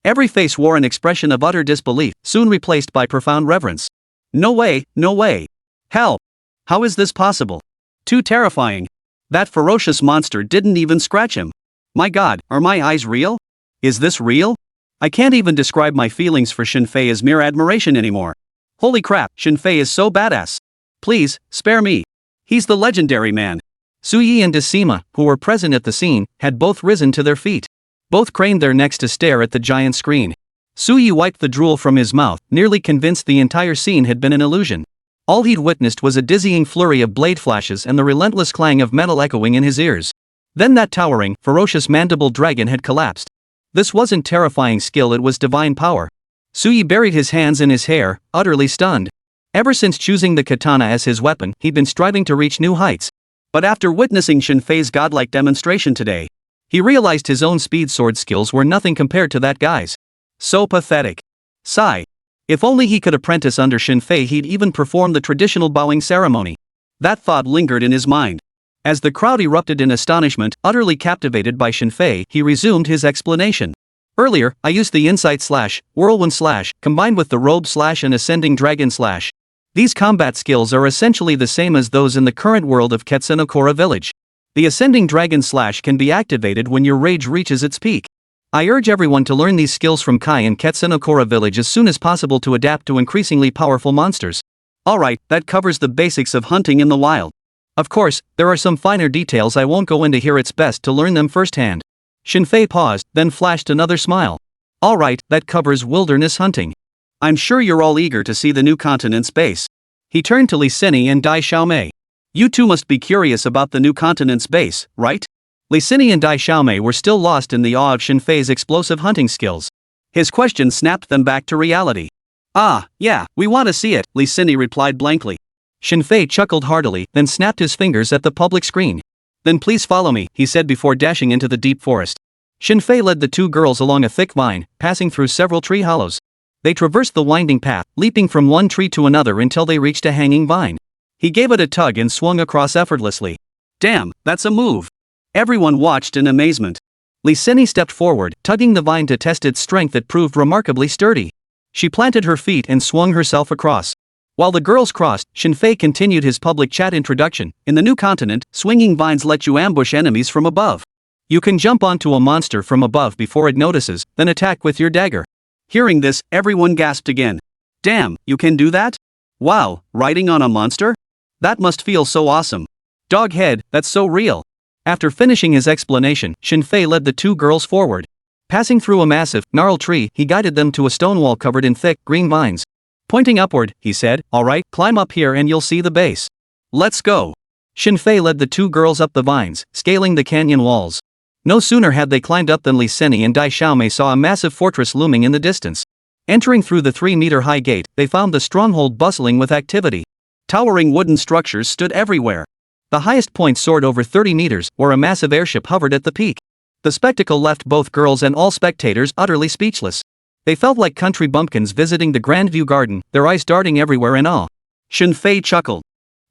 Every face wore an expression of utter disbelief, soon replaced by profound reverence. No way, no way. Hell! How is this possible? Too terrifying. That ferocious monster didn't even scratch him. My god, are my eyes real? Is this real? I can't even describe my feelings for Shenfei as mere admiration anymore. Holy crap, Shenfei is so badass. Please, spare me. He's the legendary man. Suyi and Decima, who were present at the scene, had both risen to their feet. Both craned their necks to stare at the giant screen. Suyi wiped the drool from his mouth, nearly convinced the entire scene had been an illusion. All he'd witnessed was a dizzying flurry of blade flashes and the relentless clang of metal echoing in his ears. Then that towering, ferocious mandible dragon had collapsed. This wasn't terrifying skill, it was divine power. Suyi buried his hands in his hair, utterly stunned. Ever since choosing the katana as his weapon, he'd been striving to reach new heights. But after witnessing Shenfei's godlike demonstration today, he realized his own speed sword skills were nothing compared to that guy's. So pathetic. Sigh. If only he could apprentice under Shenfei, he'd even perform the traditional bowing ceremony. That thought lingered in his mind. As the crowd erupted in astonishment, utterly captivated by Shenfei, he resumed his explanation. Earlier, I used the insight slash, whirlwind slash, combined with the robe slash and ascending dragon slash. These combat skills are essentially the same as those in the current world of Ketsunokura Village. The ascending dragon slash can be activated when your rage reaches its peak. I urge everyone to learn these skills from Kai in Ketsunokura Village as soon as possible to adapt to increasingly powerful monsters. Alright, that covers the basics of hunting in the wild. Of course, there are some finer details I won't go into here, it's best to learn them firsthand. Shinfei paused, then flashed another smile. Alright, that covers wilderness hunting. I'm sure you're all eager to see the new continent's base. He turned to Li Sini and Dai Xiaomei. You two must be curious about the new continent's base, right? Li Sini and Dai Xiaomei were still lost in the awe of Shinfei's explosive hunting skills. His question snapped them back to reality. Ah, yeah, we want to see it, Li Sini replied blankly. Shinfei chuckled heartily, then snapped his fingers at the public screen. Then please follow me, he said before dashing into the deep forest. Shinfei led the two girls along a thick vine, passing through several tree hollows. They traversed the winding path, leaping from one tree to another until they reached a hanging vine. He gave it a tug and swung across effortlessly. Damn, that's a move. Everyone watched in amazement. Li Sini stepped forward, tugging the vine to test its strength. It proved remarkably sturdy. She planted her feet and swung herself across. While the girls crossed, Shinfei continued his public chat introduction. In the new continent, swinging vines let you ambush enemies from above. You can jump onto a monster from above before it notices, then attack with your dagger. Hearing this, everyone gasped again. Damn, you can do that? Wow, riding on a monster? That must feel so awesome. Doghead, that's so real. After finishing his explanation, Shinfei led the two girls forward. Passing through a massive, gnarled tree, he guided them to a stone wall covered in thick, green vines. Pointing upward, he said, alright, climb up here and you'll see the base. Let's go. Shinfei led the two girls up the vines, scaling the canyon walls. No sooner had they climbed up than Li Sini and Dai Xiaomei saw a massive fortress looming in the distance. Entering through the 3-meter-high gate, they found the stronghold bustling with activity. Towering wooden structures stood everywhere. The highest point soared over 30 meters, where a massive airship hovered at the peak. The spectacle left both girls and all spectators utterly speechless. They felt like country bumpkins visiting the Grandview Garden, their eyes darting everywhere in awe. Shinfei chuckled.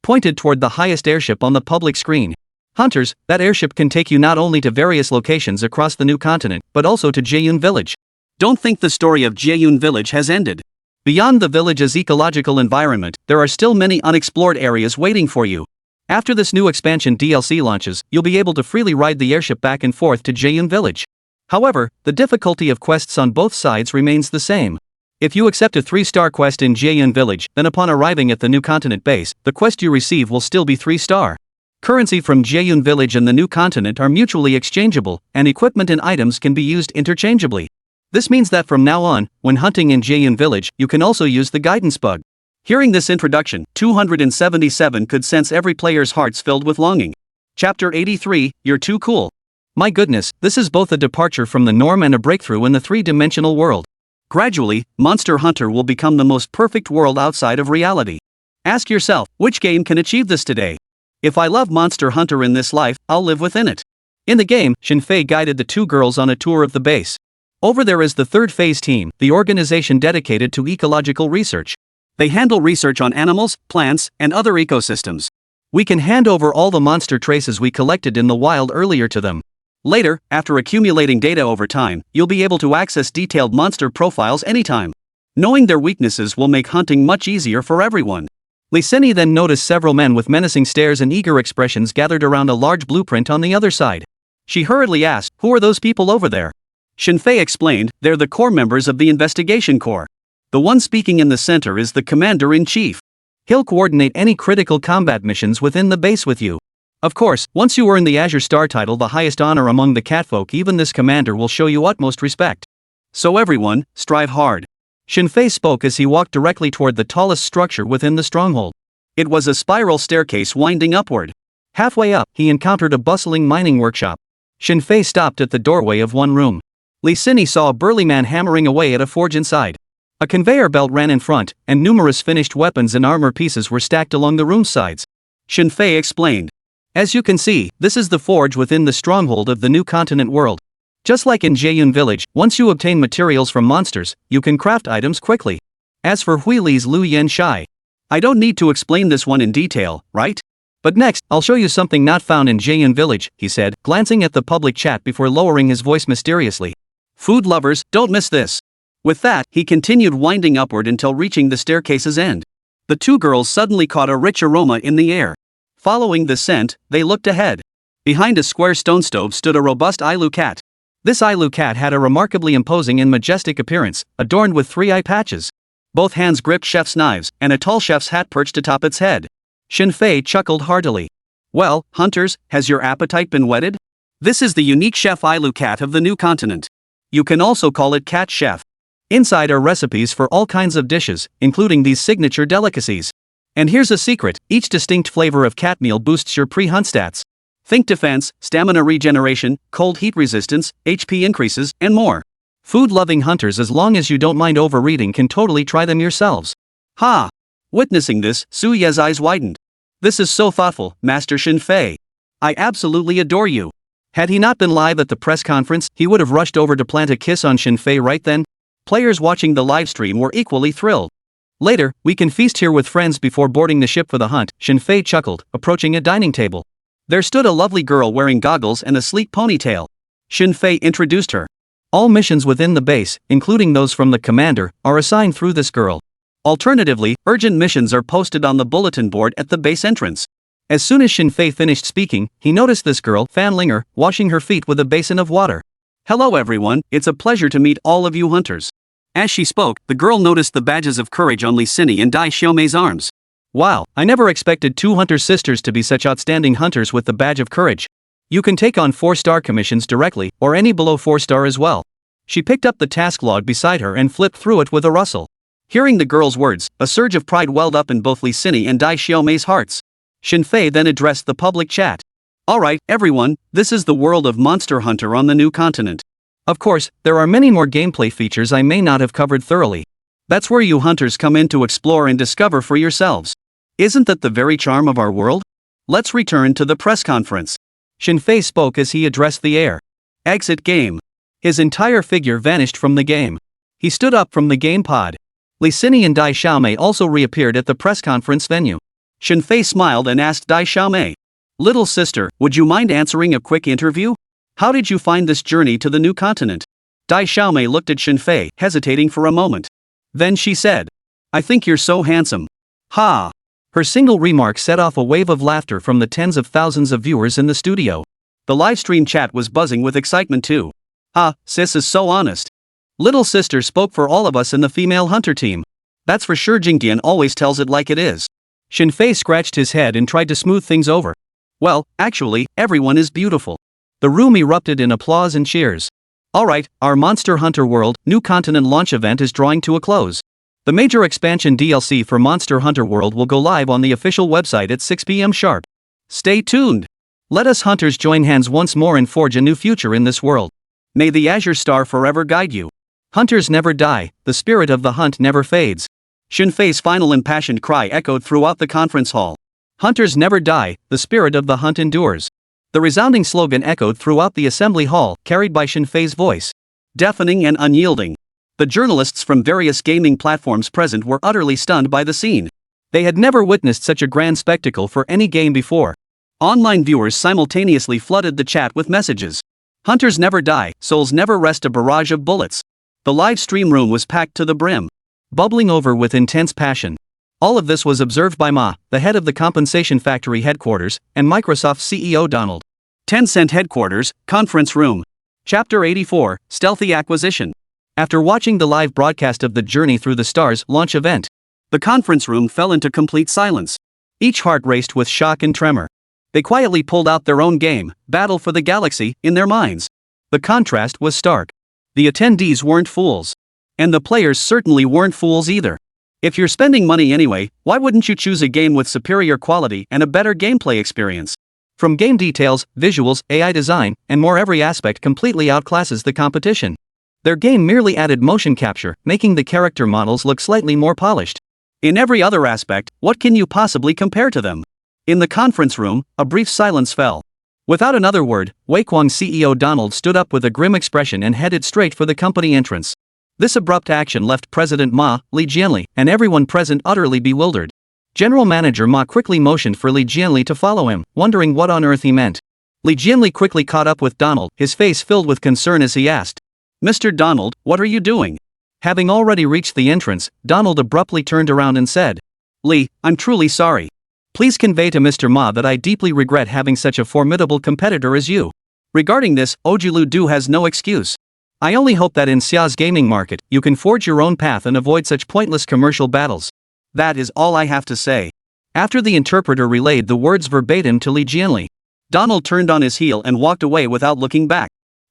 Pointed toward the highest airship on the public screen. Hunters, that airship can take you not only to various locations across the new continent, but also to Jaeyun Village. Don't think the story of Jaeyun Village has ended. Beyond the village's ecological environment, there are still many unexplored areas waiting for you. After this new expansion DLC launches, you'll be able to freely ride the airship back and forth to Jaeyun Village. However, the difficulty of quests on both sides remains the same. If you accept a 3-star quest in Jaeyun Village, then upon arriving at the new continent base, the quest you receive will still be 3-star. Currency from Jaeyun Village and the new continent are mutually exchangeable, and equipment and items can be used interchangeably. This means that from now on, when hunting in Jaeyun Village, you can also use the guidance bug. Hearing this introduction, 277 could sense every player's hearts filled with longing. Chapter 83, You're Too Cool. My goodness, this is both a departure from the norm and a breakthrough in the 3-dimensional world. Gradually, Monster Hunter will become the most perfect world outside of reality. Ask yourself, which game can achieve this today? If I love Monster Hunter in this life, I'll live within it. In the game, Shinfei guided the two girls on a tour of the base. Over there is the Third Phase Team, the organization dedicated to ecological research. They handle research on animals, plants, and other ecosystems. We can hand over all the monster traces we collected in the wild earlier to them. Later, after accumulating data over time, you'll be able to access detailed monster profiles anytime. Knowing their weaknesses will make hunting much easier for everyone. Li Sini then noticed several men with menacing stares and eager expressions gathered around a large blueprint on the other side. She hurriedly asked, "Who are those people over there?" Shinfei explained, "They're the core members of the investigation corps. The one speaking in the center is the commander-in-chief. He'll coordinate any critical combat missions within the base with you. Of course, once you earn the Azure Star title, the highest honor among the catfolk, even this commander will show you utmost respect. So everyone, strive hard." Shinfei spoke as he walked directly toward the tallest structure within the stronghold. It was a spiral staircase winding upward. Halfway up, he encountered a bustling mining workshop. Shinfei stopped at the doorway of one room. Li Sini saw a burly man hammering away at a forge inside. A conveyor belt ran in front, and numerous finished weapons and armor pieces were stacked along the room's sides. Shinfei explained. "As you can see, this is the forge within the stronghold of the new continent world. Just like in Jaeyun Village, once you obtain materials from monsters, you can craft items quickly. As for Huili's Lu Yen Shai, I don't need to explain this one in detail, right? But next, I'll show you something not found in Jaeyun Village," he said, glancing at the public chat before lowering his voice mysteriously. Food lovers, don't miss this. With that, he continued winding upward until reaching the staircase's end. The two girls suddenly caught a rich aroma in the air. Following the scent, they looked ahead. Behind a square stone stove stood a robust Ailu cat. This Ailu cat had a remarkably imposing and majestic appearance, adorned with 3 eye patches. Both hands gripped chef's knives, and a tall chef's hat perched atop its head. Yefei chuckled heartily. Well, hunters, has your appetite been whetted? This is the unique chef Ailu cat of the new continent. You can also call it cat chef. Inside are recipes for all kinds of dishes, including these signature delicacies. And here's a secret, each distinct flavor of cat meal boosts your pre-hunt stats. Think defense, stamina regeneration, cold heat resistance, HP increases, and more. Food-loving hunters, as long as you don't mind overeating, can totally try them yourselves. Ha! Witnessing this, Su Ye's eyes widened. This is so thoughtful, Master Yefei. I absolutely adore you. Had he not been live at the press conference, he would have rushed over to plant a kiss on Yefei right then. Players watching the livestream were equally thrilled. Later, we can feast here with friends before boarding the ship for the hunt, Yefei chuckled, approaching a dining table. There stood a lovely girl wearing goggles and a sleek ponytail. Yefei introduced her. All missions within the base, including those from the commander, are assigned through this girl. Alternatively, urgent missions are posted on the bulletin board at the base entrance. As soon as Yefei finished speaking, he noticed this girl, Fan Linger, washing her feet with a basin of water. Hello everyone, it's a pleasure to meet all of you hunters. As she spoke, the girl noticed the badges of courage on Li Xini and Dai Xiaomei's arms. Wow, I never expected 2 hunter sisters to be such outstanding hunters with the badge of courage. You can take on 4-star commissions directly, or any below 4-star as well. She picked up the task log beside her and flipped through it with a rustle. Hearing the girl's words, a surge of pride welled up in both Li Xini and Dai Xiaomei's hearts. Yefei then addressed the public chat. Alright, everyone, this is the world of Monster Hunter on the new continent. Of course, there are many more gameplay features I may not have covered thoroughly. That's where you hunters come in to explore and discover for yourselves. Isn't that the very charm of our world? Let's return to the press conference. Yefei spoke as he addressed the air. Exit game. His entire figure vanished from the game. He stood up from the game pod. Li Xini and Dai Xiaomei also reappeared at the press conference venue. Yefei smiled and asked Dai Xiaomei, "Little sister, would you mind answering a quick interview? How did you find this journey to the new continent?" Dai Xiaomei looked at Yefei, hesitating for a moment. Then she said, "I think you're so handsome." Ha! Her single remark set off a wave of laughter from the tens of thousands of viewers in the studio. The livestream chat was buzzing with excitement too. Ah, sis is so honest. Little sister spoke for all of us in the female hunter team. That's for sure. Jingdian always tells it like it is. Yefei scratched his head and tried to smooth things over. Well, actually, everyone is beautiful. The room erupted in applause and cheers. Alright, our Monster Hunter World New Continent launch event is drawing to a close. The major expansion DLC for Monster Hunter World will go live on the official website at 6 p.m. sharp. Stay tuned. Let us hunters join hands once more and forge a new future in this world. May the Azure Star forever guide you. Hunters never die, the spirit of the hunt never fades. Yefei's final impassioned cry echoed throughout the conference hall. Hunters never die, the spirit of the hunt endures. The resounding slogan echoed throughout the assembly hall, carried by Yefei's voice. Deafening and unyielding. The journalists from various gaming platforms present were utterly stunned by the scene. They had never witnessed such a grand spectacle for any game before. Online viewers simultaneously flooded the chat with messages. Hunters never die, souls never rest. A barrage of bullets. The live stream room was packed to the brim, bubbling over with intense passion. All of this was observed by Ma, the head of the Compensation Factory headquarters, and Microsoft CEO Donald. Tencent headquarters, conference room. Chapter 84, Stealthy Acquisition. After watching the live broadcast of the Journey Through the Stars launch event, the conference room fell into complete silence. Each heart raced with shock and tremor. They quietly pulled out their own game, Battle for the Galaxy, in their minds. The contrast was stark. The attendees weren't fools. And the players certainly weren't fools either. If you're spending money anyway, why wouldn't you choose a game with superior quality and a better gameplay experience? From game details, visuals, AI design, and more, every aspect completely outclasses the competition. Their game merely added motion capture, making the character models look slightly more polished. In every other aspect, what can you possibly compare to them? In the conference room, a brief silence fell. Without another word, Weiquang CEO Donald stood up with a grim expression and headed straight for the company entrance. This abrupt action left President Ma, Li Jianli, and everyone present utterly bewildered. General Manager Ma quickly motioned for Li Jianli to follow him, wondering what on earth he meant. Li Jianli quickly caught up with Donald, his face filled with concern as he asked, Mr. Donald, what are you doing? Having already reached the entrance, Donald abruptly turned around and said, Lee, I'm truly sorry. Please convey to Mr. Ma that I deeply regret having such a formidable competitor as you. Regarding this, Ojulu Du has no excuse. I only hope that in Xia's gaming market, you can forge your own path and avoid such pointless commercial battles. That is all I have to say. After the interpreter relayed the words verbatim to Li Jianli, Donald turned on his heel and walked away without looking back.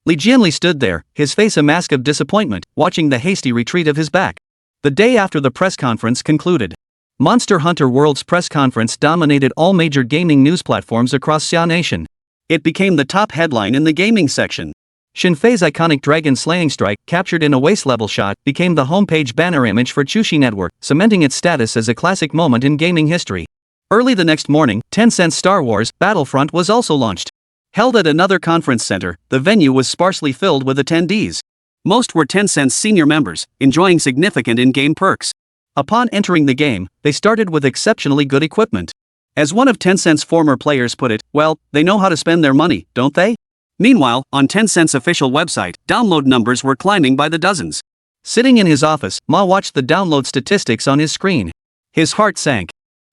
Li Jianli stood there, his face a mask of disappointment, watching the hasty retreat of his back. The day after the press conference concluded, Monster Hunter World's press conference dominated all major gaming news platforms across Xia Nation. It became the top headline in the gaming section. Shinfei's iconic dragon slaying strike, captured in a waist-level shot, became the homepage banner image for Chushi Network, cementing its status as a classic moment in gaming history. Early the next morning, Tencent's Star Wars Battlefront was also launched. Held at another conference center, the venue was sparsely filled with attendees. Most were Tencent's senior members, enjoying significant in-game perks. Upon entering the game, they started with exceptionally good equipment. As one of Tencent's former players put it, well, they know how to spend their money, don't they? Meanwhile, on Tencent's official website, download numbers were climbing by the dozens. Sitting in his office, Ma watched the download statistics on his screen. His heart sank.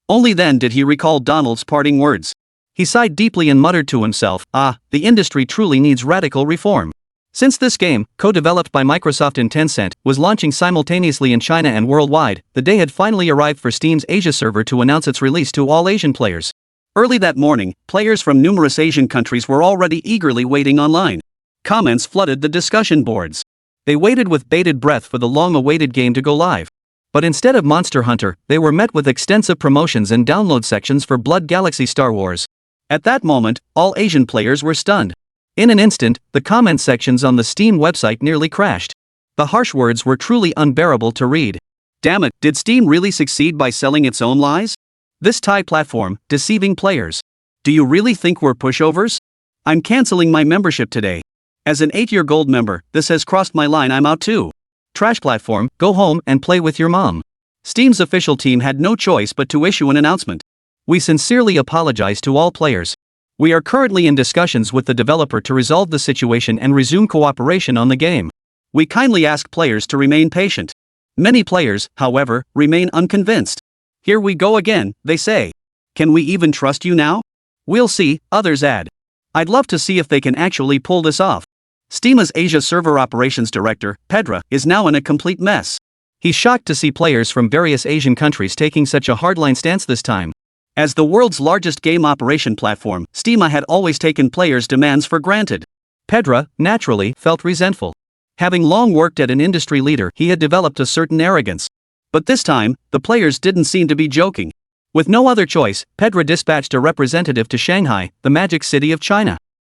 Only then did he recall Donald's parting words. He sighed deeply and muttered to himself, the industry truly needs radical reform. Since this game, co-developed by Microsoft and Tencent, was launching simultaneously in China and worldwide, the day had finally arrived for Steam's Asia server to announce its release to all Asian players. Early that morning, players from numerous Asian countries were already eagerly waiting online. Comments flooded the discussion boards. They waited with bated breath for the long-awaited game to go live. But instead of Monster Hunter, they were met with extensive promotions and download sections for Blood Galaxy Star Wars. At that moment, all Asian players were stunned. In an instant, the comment sections on the Steam website nearly crashed. The harsh words were truly unbearable to read. Damn it, did Steam really succeed by selling its own lies? This Thai platform, deceiving players. Do you really think we're pushovers? I'm canceling my membership today. As an 8-year gold member, this has crossed my line, I'm out too. Trash platform, go home and play with your mom. Steam's official team had no choice but to issue an announcement. We sincerely apologize to all players. We are currently in discussions with the developer to resolve the situation and resume cooperation on the game. We kindly ask players to remain patient. Many players, however, remain unconvinced. Here we go again, they say. Can we even trust you now? We'll see, others add. I'd love to see if they can actually pull this off. Steam's Asia server operations director, Pedra, is now in a complete mess. He's shocked to see players from various Asian countries taking such a hardline stance this time. As the world's largest game operation platform, Steam had always taken players' demands for granted. Pedra, naturally, felt resentful. Having long worked at an industry leader, he had developed a certain arrogance. But this time, the players didn't seem to be joking. With no other choice, Pedra dispatched a representative to Shanghai, the magic city of China.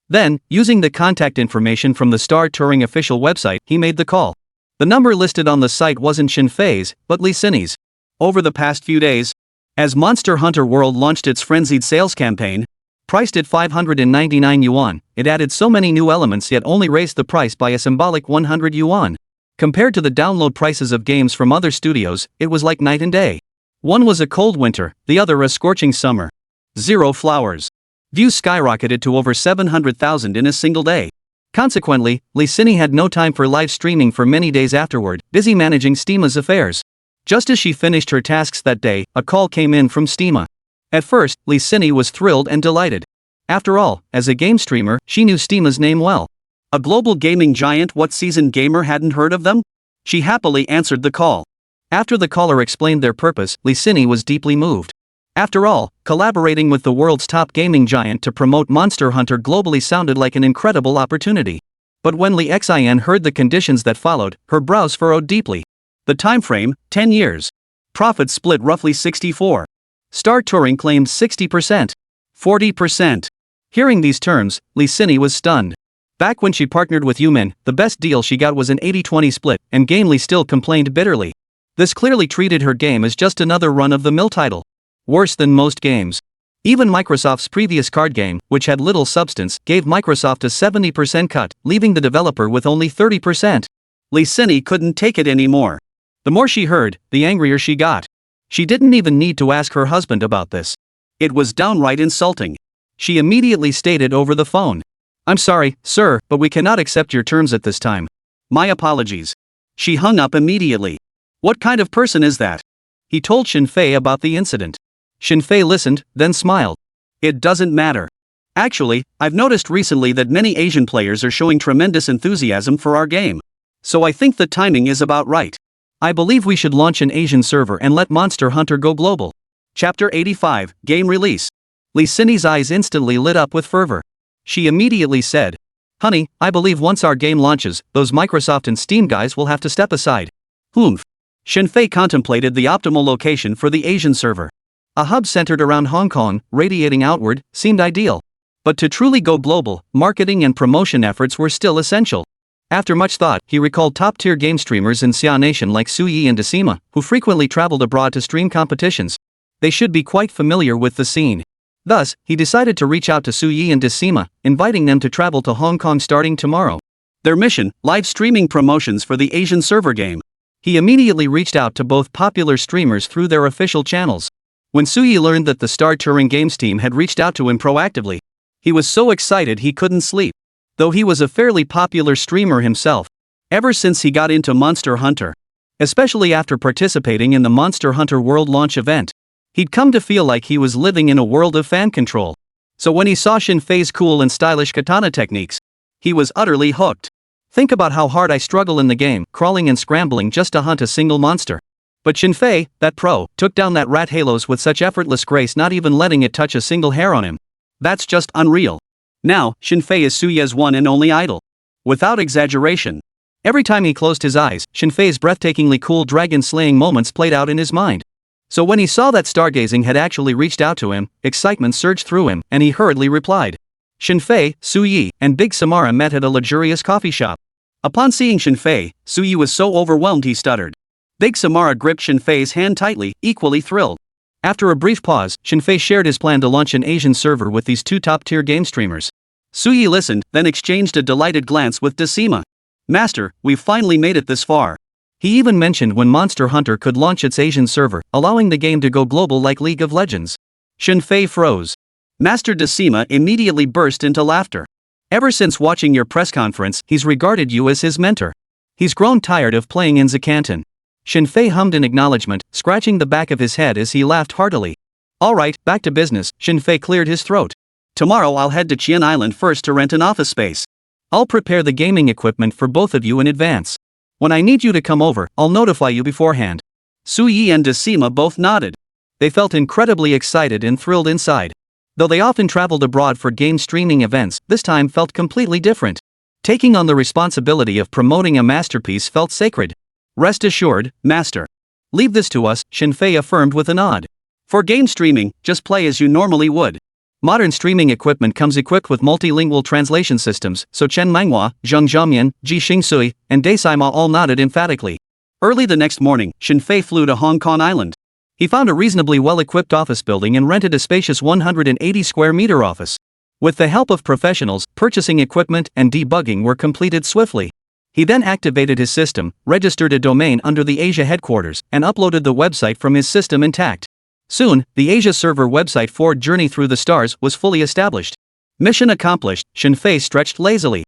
Then, using the contact information from the Star Touring official website, he made the call. The number listed on the site wasn't Shinfei's, but Li Xinyi's. Over the past few days, as Monster Hunter World launched its frenzied sales campaign, priced at 599 yuan, it added so many new elements yet only raised the price by a symbolic 100 yuan. Compared to the download prices of games from other studios, it was like night and day. One was a cold winter, the other a scorching summer. Zero flowers. Views skyrocketed to over 700,000 in a single day. Consequently, Li Xinyi had no time for live streaming for many days afterward, busy managing Steama's affairs. Just as she finished her tasks that day, a call came in from Steama. At first, Li Xinyi was thrilled and delighted. After all, as a game streamer, she knew Steama's name well. A global gaming giant, what seasoned gamer hadn't heard of them? She happily answered the call. After the caller explained their purpose, Li Xinyi was deeply moved. After all, collaborating with the world's top gaming giant to promote Monster Hunter globally sounded like an incredible opportunity. But when Li Xin heard the conditions that followed, her brows furrowed deeply. The time frame, 10 years. Profits split roughly 64. Star Touring claimed 60%. 40%. Hearing these terms, Li Xinyi was stunned. Back when she partnered with Yumin, the best deal she got was an 80-20 split, and Gamely still complained bitterly. This clearly treated her game as just another run-of-the-mill title. Worse than most games. Even Microsoft's previous card game, which had little substance, gave Microsoft a 70% cut, leaving the developer with only 30%. Li Xinyi couldn't take it anymore. The more she heard, the angrier she got. She didn't even need to ask her husband about this. It was downright insulting. She immediately stated over the phone, "I'm sorry, sir, but we cannot accept your terms at this time. My apologies. She hung up immediately. What kind of person is that? He told Shinfei about the incident. Shinfei listened, then smiled. It doesn't matter. Actually, I've noticed recently that many Asian players are showing tremendous enthusiasm for our game. So I think the timing is about right. I believe we should launch an Asian server and let Monster Hunter go global. Chapter 85, Game Release. Lee Sinny's eyes instantly lit up with fervor. She immediately said, "Honey, I believe once our game launches, those Microsoft and Steam guys will have to step aside." Humph. Shinfei contemplated the optimal location for the Asian server. A hub centered around Hong Kong, radiating outward, seemed ideal. But to truly go global, marketing and promotion efforts were still essential. After much thought, he recalled top-tier game streamers in Xia Nation like Su Yi and Decima, who frequently traveled abroad to stream competitions. They should be quite familiar with the scene. Thus, he decided to reach out to Su Yi and Decima, inviting them to travel to Hong Kong starting tomorrow. Their mission, live streaming promotions for the Asian server game. He immediately reached out to both popular streamers through their official channels. When Su Yi learned that the Star Touring Games team had reached out to him proactively, he was so excited he couldn't sleep. Though he was a fairly popular streamer himself, ever since he got into Monster Hunter, especially after participating in the Monster Hunter World launch event, he'd come to feel like he was living in a world of fan control. So when he saw Shinfei's cool and stylish katana techniques, he was utterly hooked. Think about how hard I struggle in the game, crawling and scrambling just to hunt a single monster. But Shinfei, that pro, took down that rat Halos with such effortless grace, not even letting it touch a single hair on him. That's just unreal. Now, Shinfei is Su Ye's one and only idol. Without exaggeration. Every time he closed his eyes, Shinfei's breathtakingly cool dragon-slaying moments played out in his mind. So when he saw that stargazing had actually reached out to him, excitement surged through him, and he hurriedly replied. Shinfei, Su Yi, and Big Samara met at a luxurious coffee shop. Upon seeing Shinfei, Su Yi was so overwhelmed he stuttered. Big Samara gripped Shinfei's hand tightly, equally thrilled. After a brief pause, Shinfei shared his plan to launch an Asian server with these two top-tier game streamers. Su Yi listened, then exchanged a delighted glance with Decima. Master, we've finally made it this far. He even mentioned when Monster Hunter could launch its Asian server, allowing the game to go global like League of Legends. Shinfei froze. Master Decima immediately burst into laughter. Ever since watching your press conference, he's regarded you as his mentor. He's grown tired of playing in Zacanton. Shinfei hummed in acknowledgement, scratching the back of his head as he laughed heartily. Alright, back to business, Shinfei cleared his throat. Tomorrow I'll head to Qian Island first to rent an office space. I'll prepare the gaming equipment for both of you in advance. When I need you to come over, I'll notify you beforehand. Su Yi and Decima both nodded. They felt incredibly excited and thrilled inside. Though they often traveled abroad for game streaming events, this time felt completely different. Taking on the responsibility of promoting a masterpiece felt sacred. Rest assured, Master. Leave this to us, Shinfei affirmed with a nod. For game streaming, just play as you normally would. Modern streaming equipment comes equipped with multilingual translation systems, so Chen Manhwa, Zheng Zhongyan, Ji Xingsui, and Daisima all nodded emphatically. Early the next morning, Shinfei flew to Hong Kong Island. He found a reasonably well-equipped office building and rented a spacious 180-square-meter office. With the help of professionals, purchasing equipment and debugging were completed swiftly. He then activated his system, registered a domain under the Asia headquarters, and uploaded the website from his system intact. Soon, the Asia server website for Journey Through the Stars was fully established. Mission accomplished, Shinfei stretched lazily.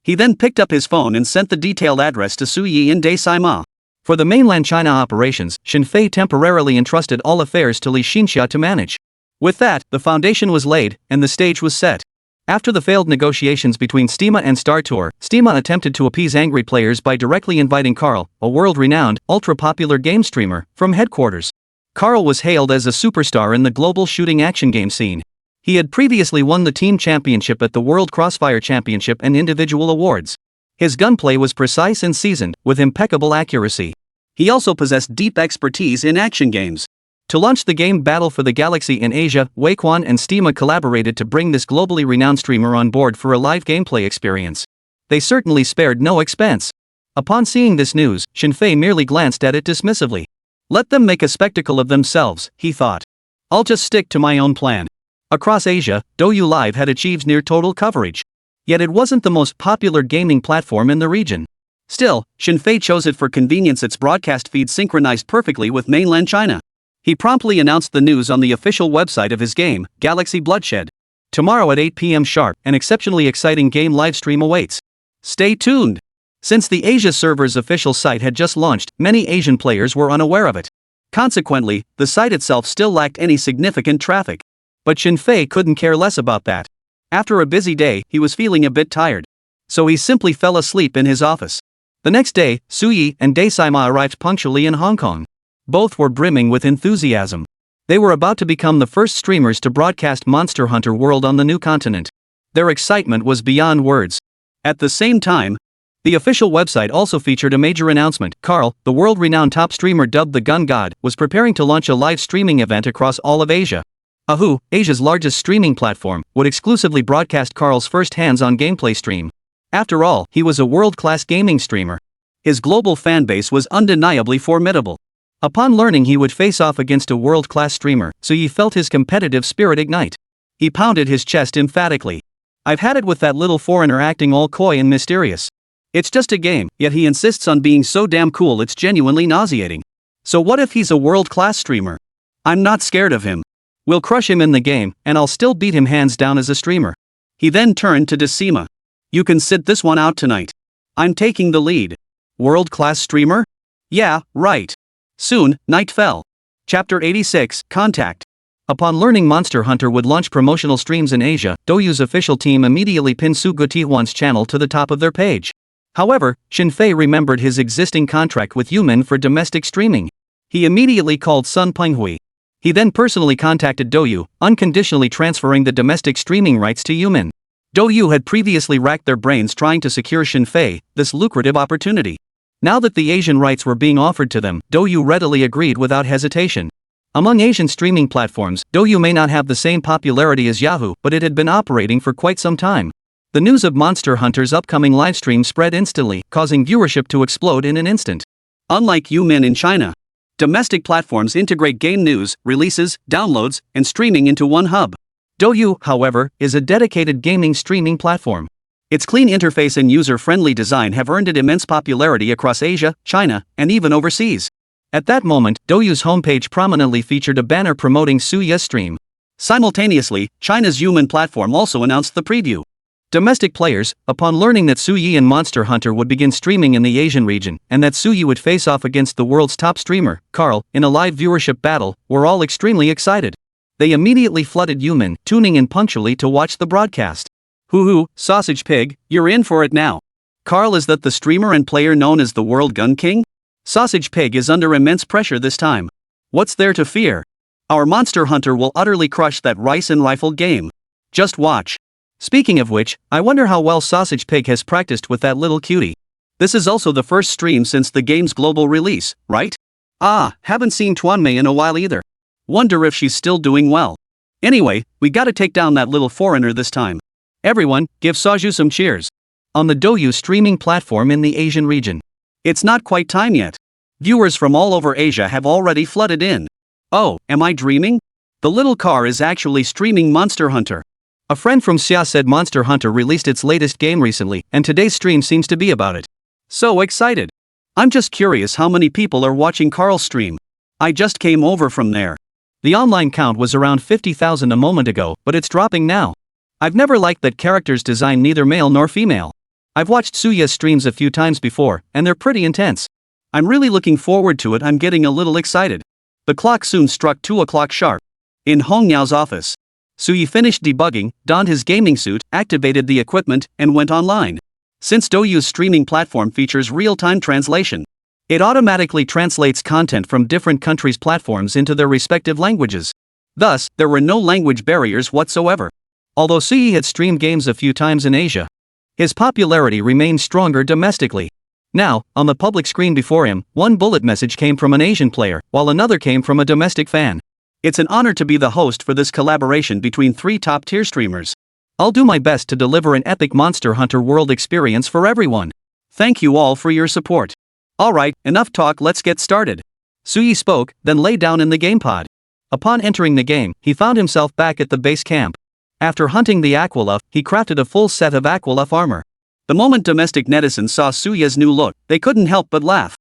He then picked up his phone and sent the detailed address to Su Yi and Daisima. For the mainland China operations, Shinfei temporarily entrusted all affairs to Li Xinxia to manage. With that, the foundation was laid, and the stage was set. After the failed negotiations between Steema and Star Tour, Steema attempted to appease angry players by directly inviting Carl, a world-renowned, ultra-popular game streamer, from headquarters. Carl was hailed as a superstar in the global shooting action game scene. He had previously won the team championship at the World Crossfire Championship and individual awards. His gunplay was precise and seasoned, with impeccable accuracy. He also possessed deep expertise in action games. To launch the game Battle for the Galaxy in Asia, Weiquan and Steema collaborated to bring this globally renowned streamer on board for a live gameplay experience. They certainly spared no expense. Upon seeing this news, Shinfei merely glanced at it dismissively. Let them make a spectacle of themselves, he thought. I'll just stick to my own plan. Across Asia, Douyu Live had achieved near total coverage. Yet it wasn't the most popular gaming platform in the region. Still, Shinfei chose it for convenience. Its broadcast feed synchronized perfectly with mainland China. He promptly announced the news on the official website of his game, Galaxy Bloodshed. Tomorrow at 8 p.m. sharp, an exceptionally exciting game livestream awaits. Stay tuned. Since the Asia server's official site had just launched, many Asian players were unaware of it. Consequently, the site itself still lacked any significant traffic. But Yefei couldn't care less about that. After a busy day, he was feeling a bit tired. So he simply fell asleep in his office. The next day, Suyi and Daesaima arrived punctually in Hong Kong. Both were brimming with enthusiasm. They were about to become the first streamers to broadcast Monster Hunter World on the new continent. Their excitement was beyond words. At the same time, the official website also featured a major announcement. Carl, the world-renowned top streamer dubbed the Gun God, was preparing to launch a live streaming event across all of Asia. Ahoo, Asia's largest streaming platform, would exclusively broadcast Carl's first hands-on gameplay stream. After all, he was a world-class gaming streamer. His global fanbase was undeniably formidable. Upon learning he would face off against a world-class streamer, Suyi felt his competitive spirit ignite. He pounded his chest emphatically. I've had it with that little foreigner acting all coy and mysterious. It's just a game, yet he insists on being so damn cool it's genuinely nauseating. So what if he's a world-class streamer? I'm not scared of him. We'll crush him in the game, and I'll still beat him hands down as a streamer. He then turned to Daesaima. You can sit this one out tonight. I'm taking the lead. World-class streamer? Yeah, right. Soon, night fell. Chapter 86, Contact. Upon learning Monster Hunter would launch promotional streams in Asia, Douyu's official team immediately pinned Su Gutihuan's channel to the top of their page. However, Yefei remembered his existing contract with Yumin for domestic streaming. He immediately called Sun Penghui. He then personally contacted Douyu, unconditionally transferring the domestic streaming rights to Yumin. Douyu had previously racked their brains trying to secure Yefei this lucrative opportunity. Now that the Asian rights were being offered to them, Douyu readily agreed without hesitation. Among Asian streaming platforms, Douyu may not have the same popularity as Yahoo, but it had been operating for quite some time. The news of Monster Hunter's upcoming livestream spread instantly, causing viewership to explode in an instant. Unlike Yumin in China, domestic platforms integrate game news, releases, downloads, and streaming into one hub. Douyu, however, is a dedicated gaming streaming platform. Its clean interface and user-friendly design have earned it immense popularity across Asia, China, and even overseas. At that moment, Douyu's homepage prominently featured a banner promoting Suyi's stream. Simultaneously, China's Yumin platform also announced the preview. Domestic players, upon learning that Suyi and Monster Hunter would begin streaming in the Asian region, and that Suyi would face off against the world's top streamer, Carl, in a live viewership battle, were all extremely excited. They immediately flooded Yumin, tuning in punctually to watch the broadcast. Hoo-hoo, Sausage Pig, you're in for it now. Carl, is that the streamer and player known as the World Gun King? Sausage Pig is under immense pressure this time. What's there to fear? Our Monster Hunter will utterly crush that rice and rifle game. Just watch. Speaking of which, I wonder how well Sausage Pig has practiced with that little cutie. This is also the first stream since the game's global release, right? Ah, haven't seen Tuanmei in a while either. Wonder if she's still doing well. Anyway, we gotta take down that little foreigner this time. Everyone, give Saju some cheers. On the Douyu streaming platform in the Asian region. It's not quite time yet. Viewers from all over Asia have already flooded in. Oh, am I dreaming? The little car is actually streaming Monster Hunter. A friend from Xia said Monster Hunter released its latest game recently, and today's stream seems to be about it. So excited. I'm just curious how many people are watching Carl's stream. I just came over from there. The online count was around 50,000 a moment ago, but it's dropping now. I've never liked that character's design neither male nor female. I've watched Suya's streams a few times before, and they're pretty intense. I'm really looking forward to it. I'm getting a little excited. The clock soon struck 2 o'clock sharp. In Hong Yao's office, Suyi finished debugging, donned his gaming suit, activated the equipment, and went online. Since Douyu's streaming platform features real-time translation, it automatically translates content from different countries' platforms into their respective languages. Thus, there were no language barriers whatsoever. Although Suyi had streamed games a few times in Asia, his popularity remained stronger domestically. Now, on the public screen before him, one bullet message came from an Asian player, while another came from a domestic fan. It's an honor to be the host for this collaboration between 3 top-tier streamers. I'll do my best to deliver an epic Monster Hunter World experience for everyone. Thank you all for your support. Alright, enough talk, let's get started. Suyi spoke, then lay down in the gamepod. Upon entering the game, he found himself back at the base camp. After hunting the Aqualuf, he crafted a full set of Aqualuf armor. The moment domestic netizens saw Suya's new look, they couldn't help but laugh.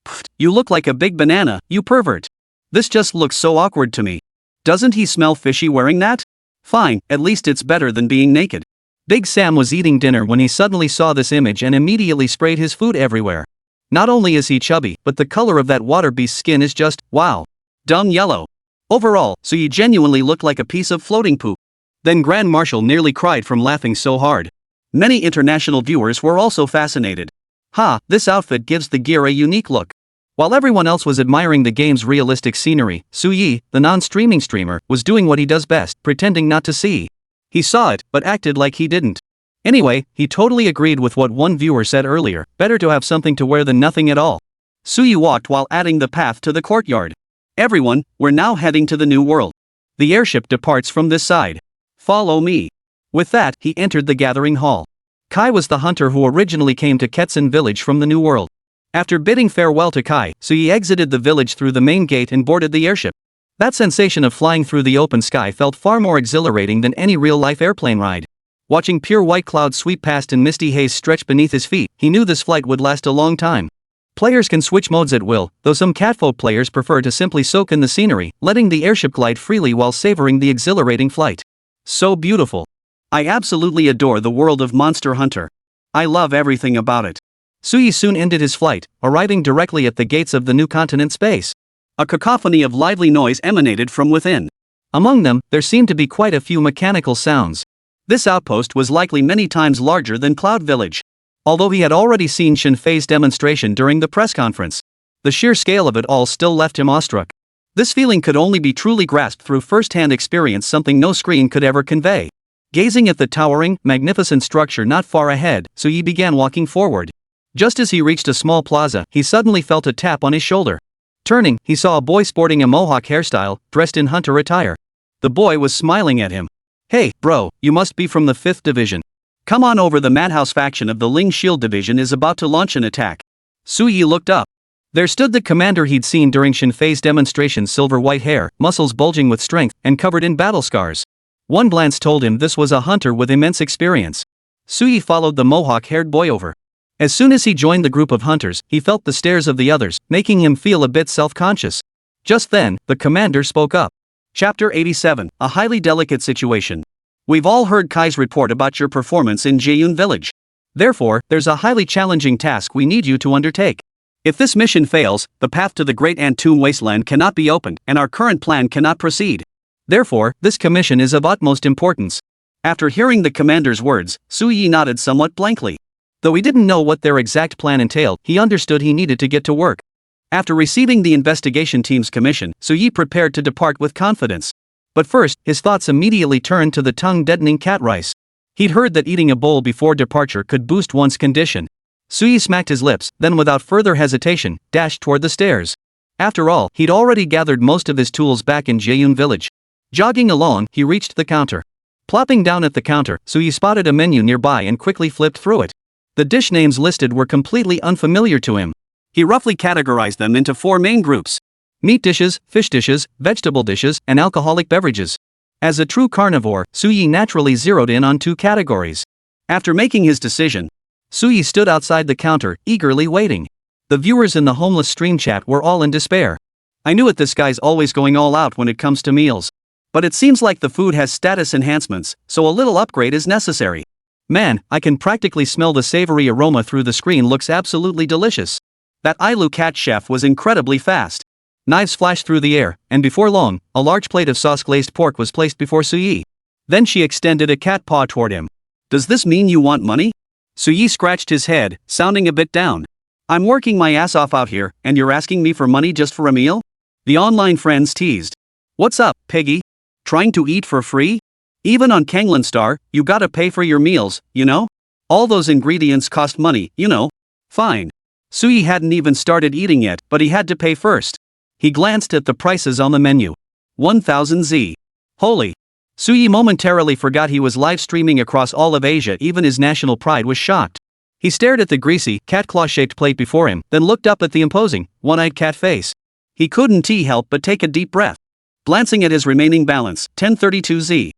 Pfft, you look like a big banana, you pervert. This just looks so awkward to me. Doesn't he smell fishy wearing that? Fine, at least it's better than being naked. Big Sam was eating dinner when he suddenly saw this image and immediately sprayed his food everywhere. Not only is he chubby, but the color of that water beast's skin is just, wow. Dung yellow. Overall, Suyi genuinely looked like a piece of floating poop. Then Grand Marshal nearly cried from laughing so hard. Many international viewers were also fascinated. This outfit gives the gear a unique look. While everyone else was admiring the game's realistic scenery, Suyi, the non-streaming streamer, was doing what he does best, pretending not to see. He saw it, but acted like he didn't. Anyway, he totally agreed with what one viewer said earlier, better to have something to wear than nothing at all. Suyi walked while adding the path to the courtyard. Everyone, we're now heading to the new world. The airship departs from this side. Follow me. With that, he entered the gathering hall. Kai was the hunter who originally came to Ketsun village from the new world. After bidding farewell to Kai, Suyi exited the village through the main gate and boarded the airship. That sensation of flying through the open sky felt far more exhilarating than any real-life airplane ride. Watching pure white clouds sweep past and misty haze stretch beneath his feet, he knew this flight would last a long time. Players can switch modes at will, though some catfolk players prefer to simply soak in the scenery, letting the airship glide freely while savoring the exhilarating flight. So beautiful. I absolutely adore the world of Monster Hunter. I love everything about it. Suyi soon ended his flight, arriving directly at the gates of the new continent space. A cacophony of lively noise emanated from within. Among them, there seemed to be quite a few mechanical sounds. This outpost was likely many times larger than Cloud Village. Although he had already seen Yefei's demonstration during the press conference, the sheer scale of it all still left him awestruck. This feeling could only be truly grasped through first-hand experience, something no screen could ever convey. Gazing at the towering, magnificent structure not far ahead, Suyi began walking forward. Just as he reached a small plaza, he suddenly felt a tap on his shoulder. Turning, he saw a boy sporting a mohawk hairstyle, dressed in hunter attire. The boy was smiling at him. "Hey, bro, you must be from the 5th Division. Come on over, the Madhouse faction of the Ling Shield Division is about to launch an attack." Suyi looked up. There stood the commander he'd seen during Yefei's demonstration, silver white hair, muscles bulging with strength, and covered in battle scars. One glance told him this was a hunter with immense experience. Suyi followed the mohawk-haired boy over. As soon as he joined the group of hunters, he felt the stares of the others, making him feel a bit self-conscious. Just then, the commander spoke up. Chapter 87, A Highly Delicate Situation. We've all heard Kai's report about your performance in Jeyun village. Therefore, there's a highly challenging task we need you to undertake. If this mission fails, the path to the Great Antum wasteland cannot be opened, and our current plan cannot proceed. Therefore, this commission is of utmost importance. After hearing the commander's words, Suyi nodded somewhat blankly. Though he didn't know what their exact plan entailed, he understood he needed to get to work. After receiving the investigation team's commission, Suyi prepared to depart with confidence. But first, his thoughts immediately turned to the tongue-deadening cat rice. He'd heard that eating a bowl before departure could boost one's condition. Suyi smacked his lips, then without further hesitation, dashed toward the stairs. After all, he'd already gathered most of his tools back in Jeyun village. Jogging along, he reached the counter. Plopping down at the counter, Suyi spotted a menu nearby and quickly flipped through it. The dish names listed were completely unfamiliar to him. He roughly categorized them into 4 main groups: meat dishes, fish dishes, vegetable dishes, and alcoholic beverages. As a true carnivore, Suyi naturally zeroed in on 2 categories. After making his decision, Suyi stood outside the counter, eagerly waiting. The viewers in the homeless stream chat were all in despair. "I knew it, this guy's always going all out when it comes to meals. But it seems like the food has status enhancements, so a little upgrade is necessary. Man, I can practically smell the savory aroma through the screen, looks absolutely delicious." That Ailu cat chef was incredibly fast. Knives flashed through the air, and before long, a large plate of sauce-glazed pork was placed before Suyi. Then she extended a cat paw toward him. "Does this mean you want money?" Suyi scratched his head, sounding a bit down. "I'm working my ass off out here, and you're asking me for money just for a meal?" The online friends teased. "What's up, piggy? Trying to eat for free? Even on Kanglan Star, you gotta pay for your meals, you know? All those ingredients cost money, you know." "Fine." Suyi hadn't even started eating yet, but he had to pay first. He glanced at the prices on the menu. 1,000 Z. Holy. Suyi momentarily forgot he was live streaming across all of Asia, even his national pride was shocked. He stared at the greasy, cat claw-shaped plate before him, then looked up at the imposing, one-eyed cat face. He couldn't help but take a deep breath. Glancing at his remaining balance, 1032 Z.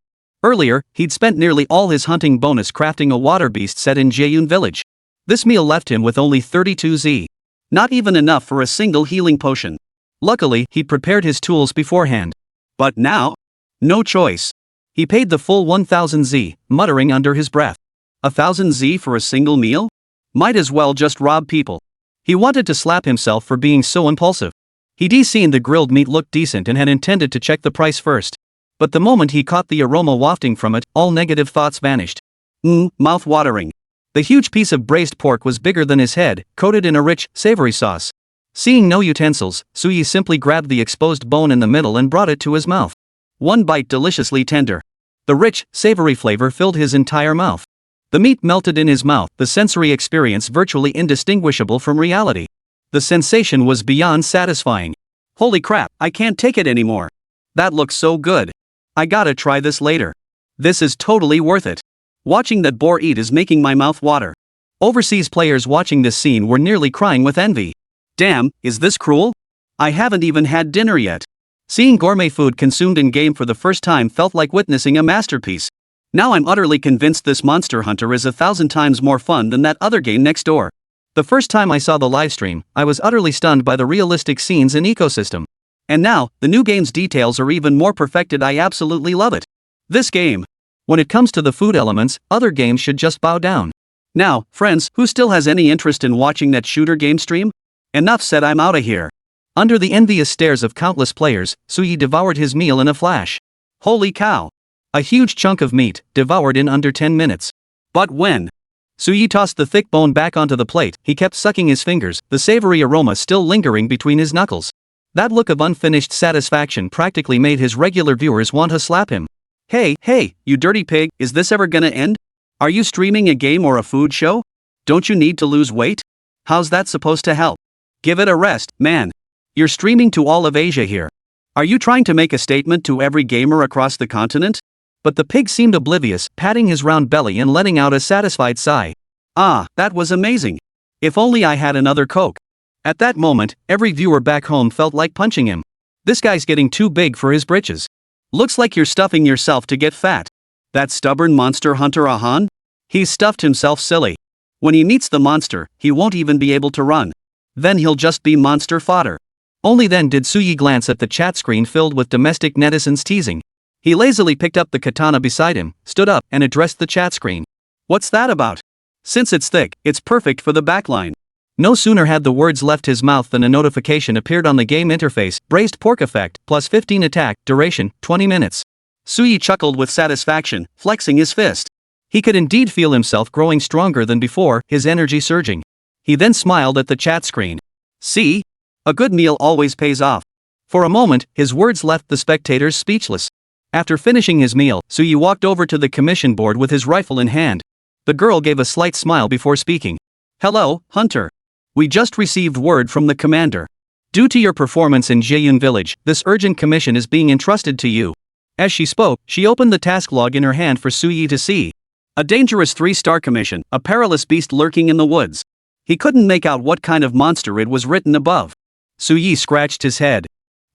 Earlier, he'd spent nearly all his hunting bonus crafting a water beast set in Jeyun village. This meal left him with only 32 Z. Not even enough for a single healing potion. Luckily, he'd prepared his tools beforehand. But now? No choice. He paid the full 1000 Z, muttering under his breath. 1000 Z for a single meal? Might as well just rob people. He wanted to slap himself for being so impulsive. He'd seen the grilled meat looked decent and had intended to check the price first. But the moment he caught the aroma wafting from it, all negative thoughts vanished. Mouth-watering. The huge piece of braised pork was bigger than his head, coated in a rich, savory sauce. Seeing no utensils, Suyi simply grabbed the exposed bone in the middle and brought it to his mouth. One bite deliciously tender. The rich, savory flavor filled his entire mouth. The meat melted in his mouth, the sensory experience virtually indistinguishable from reality. The sensation was beyond satisfying. Holy crap, I can't take it anymore. That looks so good. I gotta try this later. This is totally worth it. Watching that boar eat is making my mouth water. Overseas players watching this scene were nearly crying with envy. Damn, is this cruel? I haven't even had dinner yet. Seeing gourmet food consumed in-game for the first time felt like witnessing a masterpiece. Now I'm utterly convinced this Monster Hunter is 1,000 times more fun than that other game next door. The first time I saw the livestream, I was utterly stunned by the realistic scenes and ecosystem. And now, the new game's details are even more perfected. I absolutely love it. This game. When it comes to the food elements, other games should just bow down. Now, friends, who still has any interest in watching that shooter game stream? Enough said, I'm outta here. Under the envious stares of countless players, Suyi devoured his meal in a flash. Holy cow! A huge chunk of meat, devoured in under 10 minutes. But when Suyi tossed the thick bone back onto the plate, he kept sucking his fingers, the savory aroma still lingering between his knuckles. That look of unfinished satisfaction practically made his regular viewers want to slap him. Hey, you dirty pig, is this ever gonna end? Are you streaming a game or a food show? Don't you need to lose weight? How's that supposed to help? Give it a rest, man. You're streaming to all of Asia here. Are you trying to make a statement to every gamer across the continent? But the pig seemed oblivious, patting his round belly and letting out a satisfied sigh. Ah, that was amazing. If only I had another Coke. At that moment, every viewer back home felt like punching him. This guy's getting too big for his britches. Looks like you're stuffing yourself to get fat. That stubborn Monster Hunter Ahan? He's stuffed himself silly. When he meets the monster, he won't even be able to run. Then he'll just be monster fodder. Only then did Suyi glance at the chat screen filled with domestic netizens teasing. He lazily picked up the katana beside him, stood up, and addressed the chat screen. What's that about? Since it's thick, it's perfect for the backline. No sooner had the words left his mouth than a notification appeared on the game interface, braised pork effect, plus 15 attack, duration, 20 minutes. Suyi chuckled with satisfaction, flexing his fist. He could indeed feel himself growing stronger than before, his energy surging. He then smiled at the chat screen. See? A good meal always pays off. For a moment, his words left the spectators speechless. After finishing his meal, Suyi walked over to the commission board with his rifle in hand. The girl gave a slight smile before speaking. Hello, Hunter. We just received word from the commander. Due to your performance in Jeyun village, this urgent commission is being entrusted to you. As she spoke, she opened the task log in her hand for Suyi to see. A dangerous 3-star commission, a perilous beast lurking in the woods. He couldn't make out what kind of monster it was written above. Suyi scratched his head.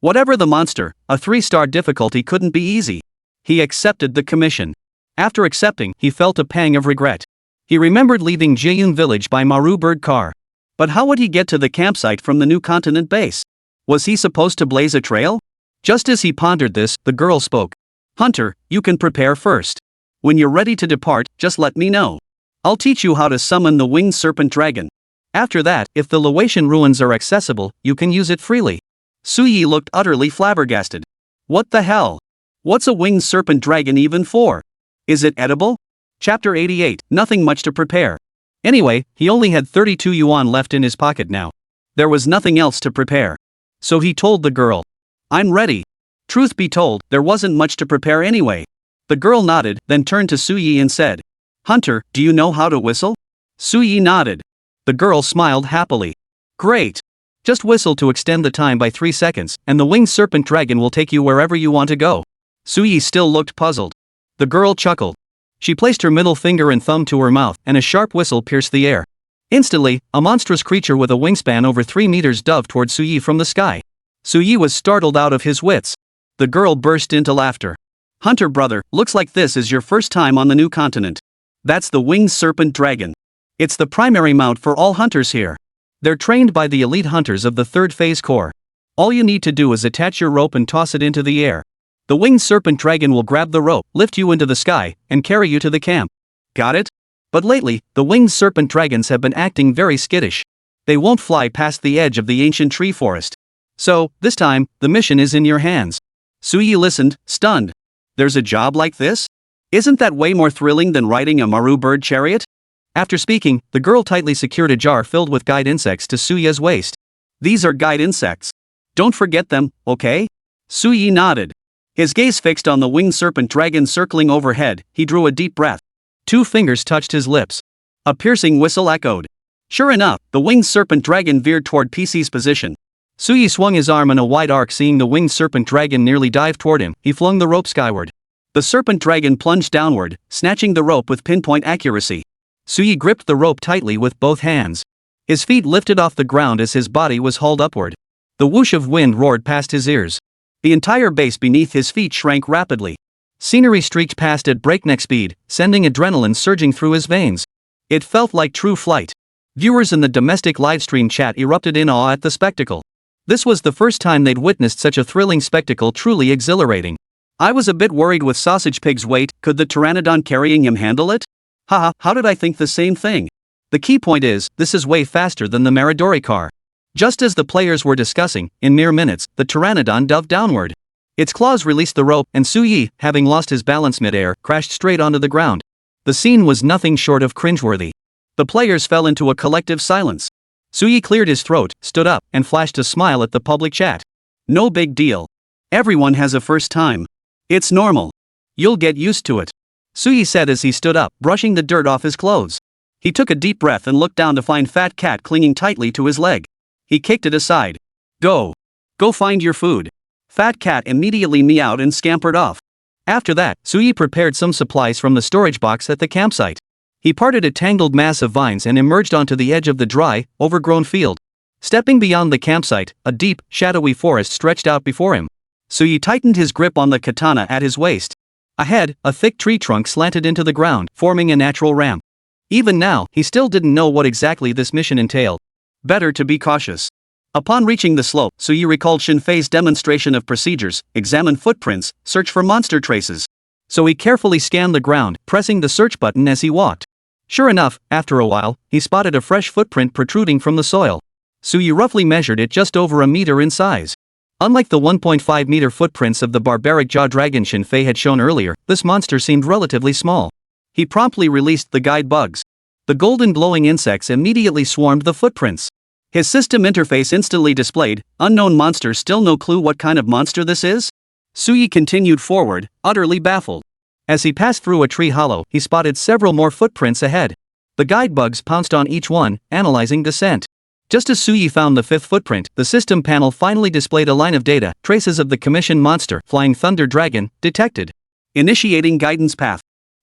Whatever the monster, a 3-star difficulty couldn't be easy. He accepted the commission. After accepting, he felt a pang of regret. He remembered leaving Jeyun village by Maru bird car. But how would he get to the campsite from the new continent base? Was he supposed to blaze a trail? Just as he pondered this, the girl spoke. Hunter, you can prepare first. When you're ready to depart, just let me know. I'll teach you how to summon the winged serpent dragon. After that, if the Laotian ruins are accessible, you can use it freely. Suyi looked utterly flabbergasted. What the hell? What's a winged serpent dragon even for? Is it edible? Chapter 88, nothing much to prepare. Anyway, he only had 32 yuan left in his pocket now. There was nothing else to prepare. So he told the girl. I'm ready. Truth be told, there wasn't much to prepare anyway. The girl nodded, then turned to Suyi and said, Hunter, do you know how to whistle? Suyi nodded. The girl smiled happily. Great. Just whistle to extend the time by 3 seconds, and the winged serpent dragon will take you wherever you want to go. Suyi still looked puzzled. The girl chuckled. She placed her middle finger and thumb to her mouth, and a sharp whistle pierced the air. Instantly, a monstrous creature with a wingspan over 3 meters dove toward Suyi from the sky. Suyi was startled out of his wits. The girl burst into laughter. Hunter brother, looks like this is your first time on the new continent. That's the winged serpent dragon. It's the primary mount for all hunters here. They're trained by the elite hunters of the 3rd Phase Corps. All you need to do is attach your rope and toss it into the air. The winged serpent dragon will grab the rope, lift you into the sky, and carry you to the camp. Got it? But lately, the winged serpent dragons have been acting very skittish. They won't fly past the edge of the ancient tree forest. So, this time, the mission is in your hands. Suyi listened, stunned. There's a job like this? Isn't that way more thrilling than riding a maru bird chariot? After speaking, the girl tightly secured a jar filled with guide insects to Suyi's waist. These are guide insects. Don't forget them, okay? Suyi nodded. His gaze fixed on the winged serpent dragon circling overhead, he drew a deep breath. 2 fingers touched his lips. A piercing whistle echoed. Sure enough, the winged serpent dragon veered toward PC's position. Suyi swung his arm in a wide arc. Seeing the winged serpent dragon nearly dive toward him, he flung the rope skyward. The serpent dragon plunged downward, snatching the rope with pinpoint accuracy. Suyi gripped the rope tightly with both hands. His feet lifted off the ground as his body was hauled upward. The whoosh of wind roared past his ears. The entire base beneath his feet shrank rapidly. Scenery streaked past at breakneck speed, sending adrenaline surging through his veins. It felt like true flight. Viewers in the domestic livestream chat erupted in awe at the spectacle. This was the first time they'd witnessed such a thrilling spectacle, truly exhilarating. I was a bit worried with Sausage Pig's weight. Could the pteranodon carrying him handle it? Haha, how did I think the same thing? The key point is, this is way faster than the Maridori car. Just as the players were discussing, in mere minutes, the pteranodon dove downward. Its claws released the rope, and Suyi, having lost his balance mid-air, crashed straight onto the ground. The scene was nothing short of cringeworthy. The players fell into a collective silence. Suyi cleared his throat, stood up, and flashed a smile at the public chat. No big deal. Everyone has a first time. It's normal. You'll get used to it. Suyi said as he stood up, brushing the dirt off his clothes. He took a deep breath and looked down to find Fat Cat clinging tightly to his leg. He kicked it aside. Go find your food. Fat Cat immediately meowed and scampered off. After that, Suyi prepared some supplies from the storage box at the campsite. He parted a tangled mass of vines and emerged onto the edge of the dry, overgrown field. Stepping beyond the campsite, a deep, shadowy forest stretched out before him. Suyi tightened his grip on the katana at his waist. Ahead, a thick tree trunk slanted into the ground, forming a natural ramp. Even now, he still didn't know what exactly this mission entailed. Better to be cautious. Upon reaching the slope, Suyi recalled Shinfei's demonstration of procedures: examine footprints, search for monster traces. So he carefully scanned the ground, pressing the search button as he walked. Sure enough, after a while, he spotted a fresh footprint protruding from the soil. Suyi roughly measured it just over a meter in size. Unlike the 1.5-meter footprints of the barbaric jaw dragon Shinfei had shown earlier, this monster seemed relatively small. He promptly released the guide bugs. The golden glowing insects immediately swarmed the footprints. His system interface instantly displayed, unknown monster. Still no clue what kind of monster this is? Suyi continued forward, utterly baffled. As he passed through a tree hollow, he spotted several more footprints ahead. The guide bugs pounced on each one, analyzing the scent. Just as Suyi found the 5th footprint, the system panel finally displayed a line of data: traces of the commissioned monster, Flying Thunder Dragon, detected. Initiating guidance path.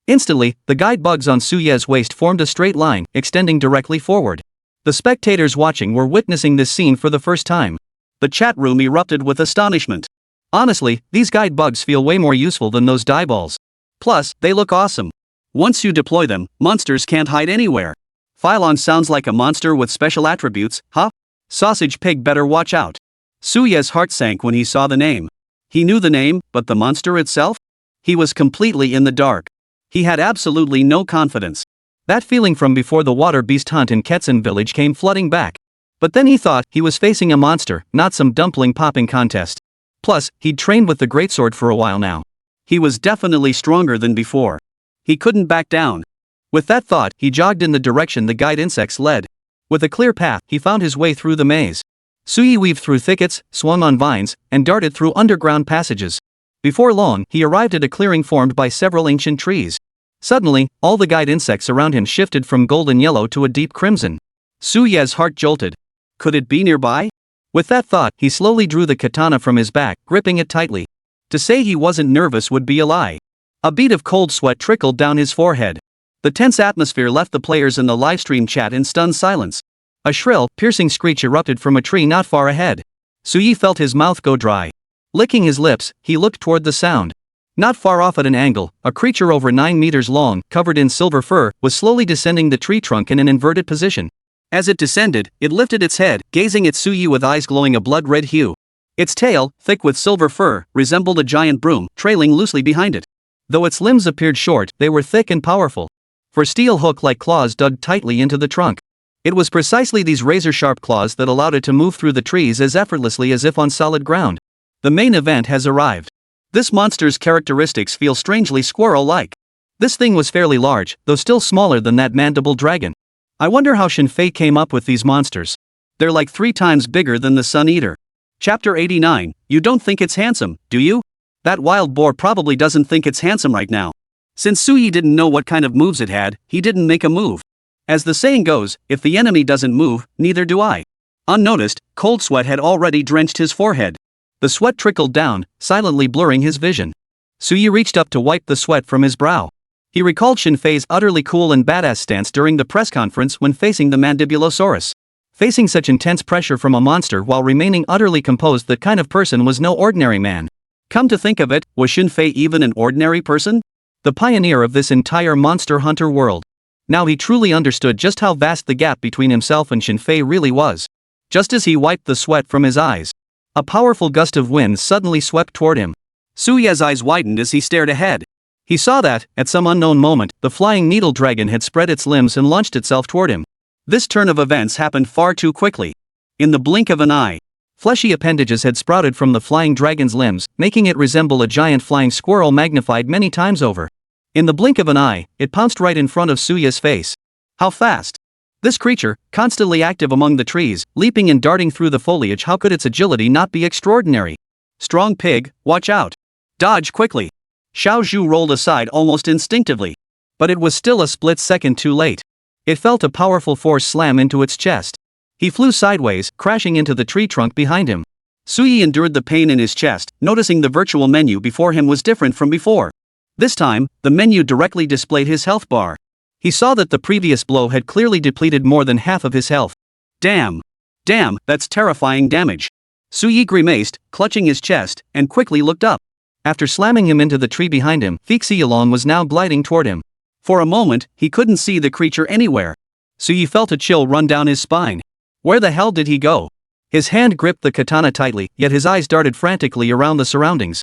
Instantly, the guide bugs on Suyi's waist formed a straight line, extending directly forward. The spectators watching were witnessing this scene for the first time. The chat room erupted with astonishment. Honestly, these guide bugs feel way more useful than those die balls. Plus, they look awesome. Once you deploy them, monsters can't hide anywhere. Phylon sounds like a monster with special attributes, huh? Sausage Pig better watch out. Suyi's heart sank when he saw the name. He knew the name, but the monster itself? He was completely in the dark. He had absolutely no confidence. That feeling from before the water beast hunt in Ketsun village came flooding back. But then he thought he was facing a monster, not some dumpling popping contest. Plus, he'd trained with the greatsword for a while now. He was definitely stronger than before. He couldn't back down. With that thought, he jogged in the direction the guide insects led. With a clear path, he found his way through the maze. Suyi weaved through thickets, swung on vines, and darted through underground passages. Before long, he arrived at a clearing formed by several ancient trees. Suddenly, all the guide insects around him shifted from golden yellow to a deep crimson. Suyi's heart jolted. Could it be nearby? With that thought, he slowly drew the katana from his back, gripping it tightly. To say he wasn't nervous would be a lie. A bead of cold sweat trickled down his forehead. The tense atmosphere left the players in the livestream chat in stunned silence. A shrill, piercing screech erupted from a tree not far ahead. Suyi felt his mouth go dry. Licking his lips, he looked toward the sound. Not far off at an angle, a creature over 9 meters long, covered in silver fur, was slowly descending the tree trunk in an inverted position. As it descended, it lifted its head, gazing at Suyi with eyes glowing a blood-red hue. Its tail, thick with silver fur, resembled a giant broom, trailing loosely behind it. Though its limbs appeared short, they were thick and powerful. For steel hook-like claws dug tightly into the trunk. It was precisely these razor-sharp claws that allowed it to move through the trees as effortlessly as if on solid ground. The main event has arrived. This monster's characteristics feel strangely squirrel-like. This thing was fairly large, though still smaller than that mandible dragon. I wonder how Yefei came up with these monsters. They're like 3 times bigger than the Sun Eater. Chapter 89, You don't think it's handsome, do you? That wild boar probably doesn't think it's handsome right now. Since Suyi didn't know what kind of moves it had, he didn't make a move. As the saying goes, if the enemy doesn't move, neither do I. Unnoticed, cold sweat had already drenched his forehead. The sweat trickled down, silently blurring his vision. Suyi reached up to wipe the sweat from his brow. He recalled Yefei's utterly cool and badass stance during the press conference when facing the Mandibulosaurus. Facing such intense pressure from a monster while remaining utterly composed, that kind of person was no ordinary man. Come to think of it, was Yefei even an ordinary person? The pioneer of this entire monster hunter world. Now he truly understood just how vast the gap between himself and Yefei really was. Just as he wiped the sweat from his eyes, a powerful gust of wind suddenly swept toward him. Suyi's eyes widened as he stared ahead. He saw that, at some unknown moment, the flying needle dragon had spread its limbs and launched itself toward him. This turn of events happened far too quickly. In the blink of an eye, fleshy appendages had sprouted from the flying dragon's limbs, making it resemble a giant flying squirrel magnified many times over. In the blink of an eye, it pounced right in front of Suyi's face. How fast! This creature, constantly active among the trees, leaping and darting through the foliage, how could its agility not be extraordinary? Strong pig, watch out! Dodge quickly! Xiao Zhu rolled aside almost instinctively. But it was still a split second too late. It felt a powerful force slam into its chest. He flew sideways, crashing into the tree trunk behind him. Suyi endured the pain in his chest, noticing the virtual menu before him was different from before. This time, the menu directly displayed his health bar. He saw that the previous blow had clearly depleted more than half of his health. Damn! Damn, that's terrifying damage. Suyi grimaced, clutching his chest, and quickly looked up. After slamming him into the tree behind him, Fixie-Yalong was now gliding toward him. For a moment, he couldn't see the creature anywhere. Suyi felt a chill run down his spine. Where the hell did he go? His hand gripped the katana tightly, yet his eyes darted frantically around the surroundings.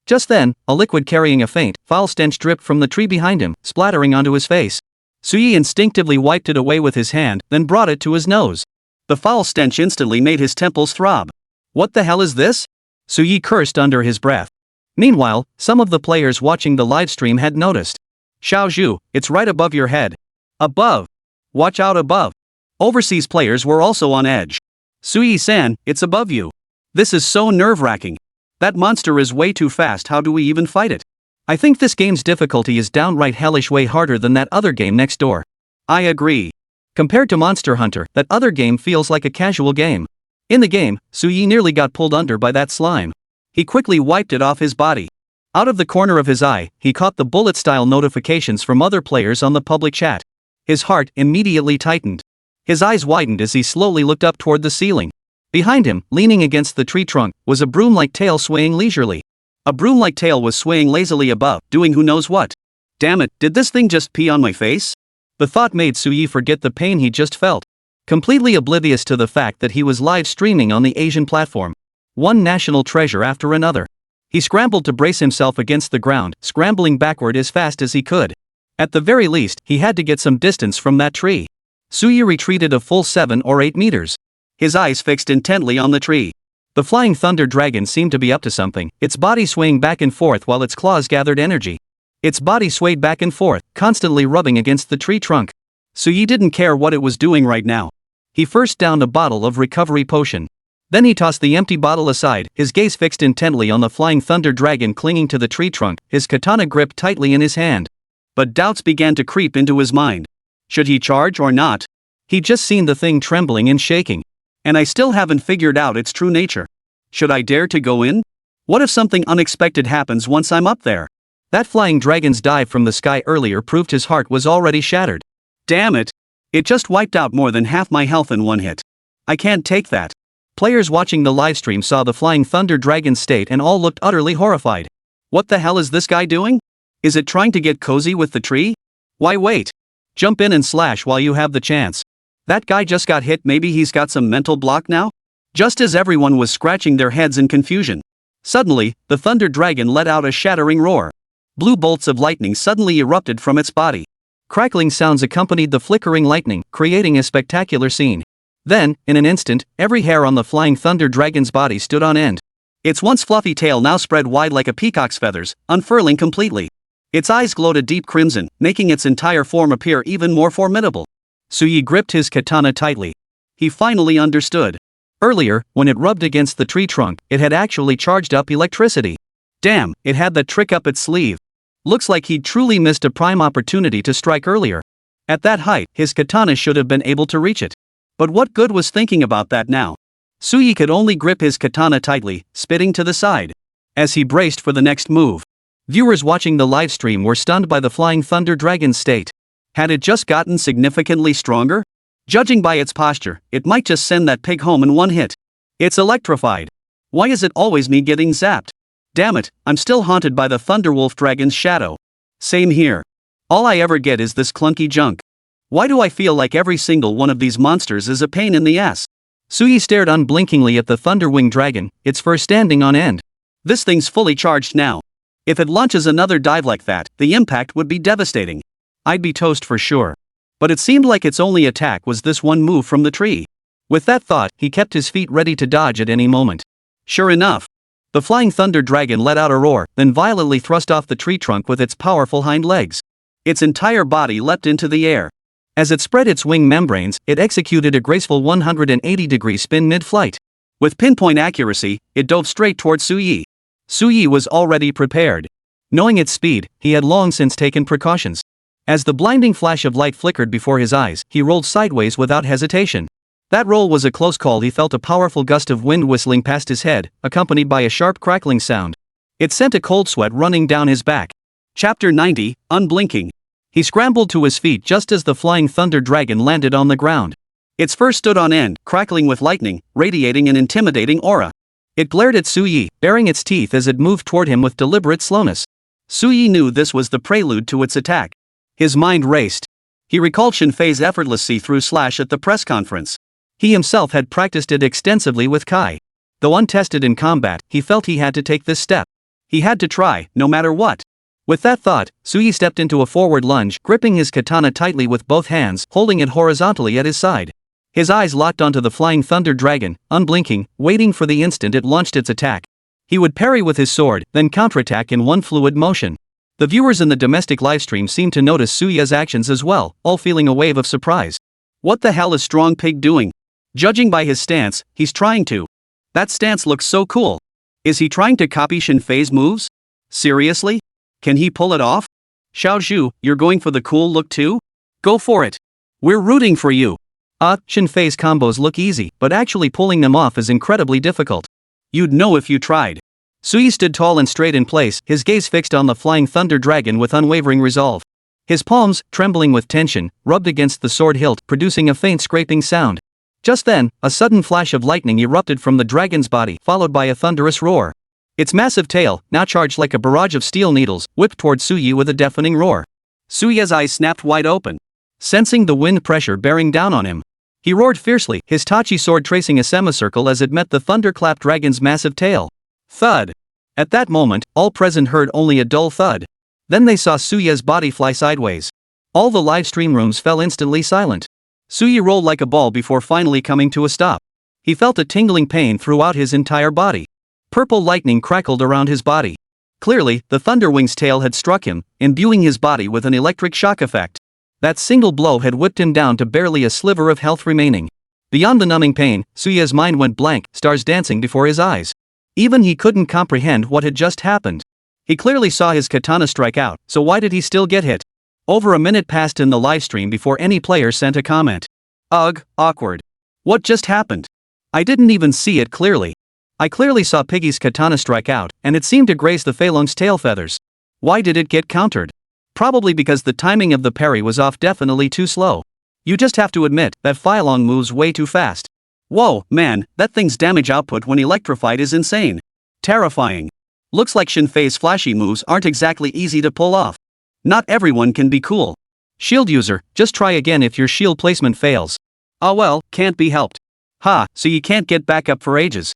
Just then, a liquid carrying a faint, foul stench dripped from the tree behind him, splattering onto his face. Suyi instinctively wiped it away with his hand, then brought it to his nose. The foul stench instantly made his temples throb. What the hell is this? Suyi cursed under his breath. Meanwhile, some of the players watching the livestream had noticed. Xiao Zhu, it's right above your head. Above. Watch out above. Overseas players were also on edge. Suyi-san, it's above you. This is so nerve-wracking. That monster is way too fast, how do we even fight it? I think this game's difficulty is downright hellish, way harder than that other game next door. I agree. Compared to Monster Hunter, that other game feels like a casual game. In the game, Suyi nearly got pulled under by that slime. He quickly wiped it off his body. Out of the corner of his eye, he caught the bullet-style notifications from other players on the public chat. His heart immediately tightened. His eyes widened as he slowly looked up toward the ceiling. Behind him, leaning against the tree trunk, was a broom-like tail swaying leisurely. A broom-like tail was swaying lazily above, doing who knows what. Damn it, did this thing just pee on my face? The thought made Suyi forget the pain he just felt. Completely oblivious to the fact that he was live streaming on the Asian platform. One national treasure after another. He scrambled to brace himself against the ground, scrambling backward as fast as he could. At the very least, he had to get some distance from that tree. Suyi retreated a full 7 or 8 meters. His eyes fixed intently on the tree. The flying thunder dragon seemed to be up to something, its body swaying back and forth while its claws gathered energy. Its body swayed back and forth, constantly rubbing against the tree trunk. Suyi didn't care what it was doing right now. He first downed a bottle of recovery potion. Then he tossed the empty bottle aside, his gaze fixed intently on the flying thunder dragon clinging to the tree trunk, his katana gripped tightly in his hand. But doubts began to creep into his mind. Should he charge or not? He'd just seen the thing trembling and shaking. And I still haven't figured out its true nature. Should I dare to go in? What if something unexpected happens once I'm up there? That flying dragon's dive from the sky earlier proved his heart was already shattered. Damn it! It just wiped out more than half my health in one hit. I can't take that. Players watching the livestream saw the flying thunder dragon's state and all looked utterly horrified. What the hell is this guy doing? Is it trying to get cozy with the tree? Why wait? Jump in and slash while you have the chance. That guy just got hit, maybe he's got some mental block now? Just as everyone was scratching their heads in confusion. Suddenly, the Thunder Dragon let out a shattering roar. Blue bolts of lightning suddenly erupted from its body. Crackling sounds accompanied the flickering lightning, creating a spectacular scene. Then, in an instant, every hair on the flying Thunder Dragon's body stood on end. Its once fluffy tail now spread wide like a peacock's feathers, unfurling completely. Its eyes glowed a deep crimson, making its entire form appear even more formidable. Suyi gripped his katana tightly. He finally understood. Earlier, when it rubbed against the tree trunk, it had actually charged up electricity. Damn, it had that trick up its sleeve. Looks like he'd truly missed a prime opportunity to strike earlier. At that height, his katana should have been able to reach it. But what good was thinking about that now? Suyi could only grip his katana tightly, spitting to the side. As he braced for the next move. Viewers watching the live stream were stunned by the flying Thunder Dragon's state. Had it just gotten significantly stronger? Judging by its posture, it might just send that pig home in one hit. It's electrified. Why is it always me getting zapped? Damn it, I'm still haunted by the Thunderwolf Dragon's shadow. Same here. All I ever get is this clunky junk. Why do I feel like every single one of these monsters is a pain in the ass? Suyi stared unblinkingly at the Thunderwing Dragon, its fur standing on end. This thing's fully charged now. If it launches another dive like that, the impact would be devastating. I'd be toast for sure. But it seemed like its only attack was this one move from the tree. With that thought, he kept his feet ready to dodge at any moment. Sure enough. The flying Thunder Dragon let out a roar, then violently thrust off the tree trunk with its powerful hind legs. Its entire body leapt into the air. As it spread its wing membranes, it executed a graceful 180-degree spin mid-flight. With pinpoint accuracy, it dove straight towards Suyi. Suyi was already prepared. Knowing its speed, he had long since taken precautions. As the blinding flash of light flickered before his eyes, he rolled sideways without hesitation. That roll was a close call. He felt a powerful gust of wind whistling past his head, accompanied by a sharp crackling sound. It sent a cold sweat running down his back. Chapter 90, Unblinking. He scrambled to his feet just as the flying Thunder Dragon landed on the ground. Its fur stood on end, crackling with lightning, radiating an intimidating aura. It glared at Suyi, baring its teeth as it moved toward him with deliberate slowness. Suyi knew this was the prelude to its attack. His mind raced. He recalled Shinfei's effortless see-through slash at the press conference. He himself had practiced it extensively with Kai. Though untested in combat, he felt he had to take this step. He had to try, no matter what. With that thought, Suyi stepped into a forward lunge, gripping his katana tightly with both hands, holding it horizontally at his side. His eyes locked onto the flying Thunder Dragon, unblinking, waiting for the instant it launched its attack. He would parry with his sword, then counterattack in one fluid motion. The viewers in the domestic livestream seemed to notice Suyi's actions as well, all feeling a wave of surprise. What the hell is Strong Pig doing? Judging by his stance, he's trying to. That stance looks so cool. Is he trying to copy Shinfei's moves? Seriously? Can he pull it off? Xiao Zhu, you're going for the cool look too? Go for it. We're rooting for you. Shinfei's combos look easy, but actually pulling them off is incredibly difficult. You'd know if you tried. Suyi stood tall and straight in place, his gaze fixed on the flying Thunder Dragon with unwavering resolve. His palms, trembling with tension, rubbed against the sword hilt, producing a faint scraping sound. Just then, a sudden flash of lightning erupted from the dragon's body, followed by a thunderous roar. Its massive tail, now charged like a barrage of steel needles, whipped toward Suyi with a deafening roar. Suyi's eyes snapped wide open, sensing the wind pressure bearing down on him. He roared fiercely, his Tachi sword tracing a semicircle as it met the thunderclap dragon's massive tail. Thud! At that moment, all present heard only a dull thud. Then they saw Suyi's body fly sideways. All the live stream rooms fell instantly silent. Suyi rolled like a ball before finally coming to a stop. He felt a tingling pain throughout his entire body. Purple lightning crackled around his body. Clearly, the Thunderwing's tail had struck him, imbuing his body with an electric shock effect. That single blow had whipped him down to barely a sliver of health remaining. Beyond the numbing pain, Suyi's mind went blank, stars dancing before his eyes. Even he couldn't comprehend what had just happened. He clearly saw his katana strike out, so why did he still get hit? Over a minute passed in the livestream before any player sent a comment. Ugh, awkward. What just happened? I didn't even see it clearly. I clearly saw Piggy's katana strike out, and it seemed to graze the Feilong's tail feathers. Why did it get countered? Probably because the timing of the parry was off, definitely too slow. You just have to admit that Feilong moves way too fast. Whoa, man, that thing's damage output when electrified is insane. Terrifying. Looks like Shinfei's flashy moves aren't exactly easy to pull off. Not everyone can be cool. Shield user, just try again if your shield placement fails. Ah well, can't be helped. Ha, so you can't get back up for ages.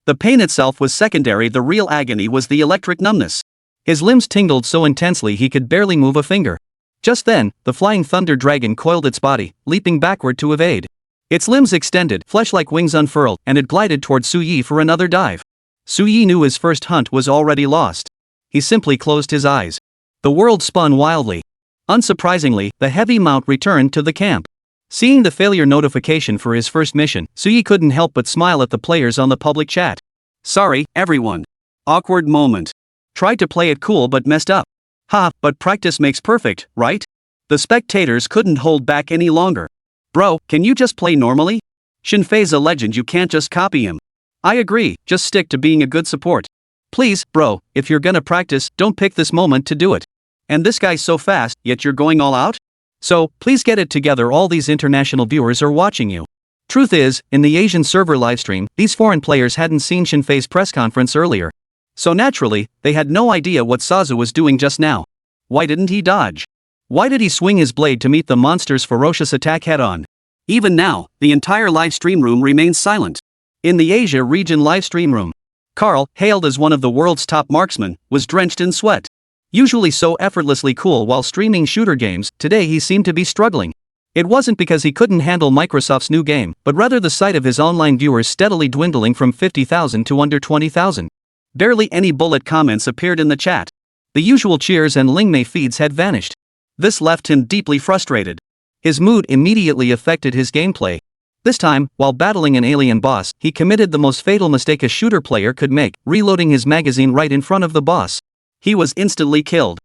The pain itself was secondary, the real agony was the electric numbness. His limbs tingled so intensely he could barely move a finger. Just then, the flying thunder dragon coiled its body, leaping backward to evade. Its limbs extended, flesh-like wings unfurled, and it glided toward Su Yi for another dive. Su Yi knew his first hunt was already lost. He simply closed his eyes. The world spun wildly. Unsurprisingly, the heavy mount returned to the camp. Seeing the failure notification for his first mission, Su Yi couldn't help but smile at the players on the public chat. Sorry, everyone. Awkward moment. Tried to play it cool but messed up. Ha, but practice makes perfect, right? The spectators couldn't hold back any longer. Bro, can you just play normally? Shinfei's a legend, you can't just copy him. I agree, just stick to being a good support. Please, bro, if you're gonna practice, don't pick this moment to do it. And this guy's so fast, yet you're going all out? So, please get it together, all these international viewers are watching you. Truth is, in the Asian server livestream, these foreign players hadn't seen Shinfei's press conference earlier. So naturally, they had no idea what Sazu was doing just now. Why didn't he dodge? Why did he swing his blade to meet the monster's ferocious attack head-on? Even now, the entire livestream room remains silent. In the Asia region livestream room, Carl, hailed as one of the world's top marksmen, was drenched in sweat. Usually so effortlessly cool while streaming shooter games, today he seemed to be struggling. It wasn't because he couldn't handle Microsoft's new game, but rather the sight of his online viewers steadily dwindling from 50,000 to under 20,000. Barely any bullet comments appeared in the chat. The usual cheers and Lingmei feeds had vanished. This left him deeply frustrated. His mood immediately affected his gameplay. This time, while battling an alien boss, he committed the most fatal mistake a shooter player could make, reloading his magazine right in front of the boss. He was instantly killed.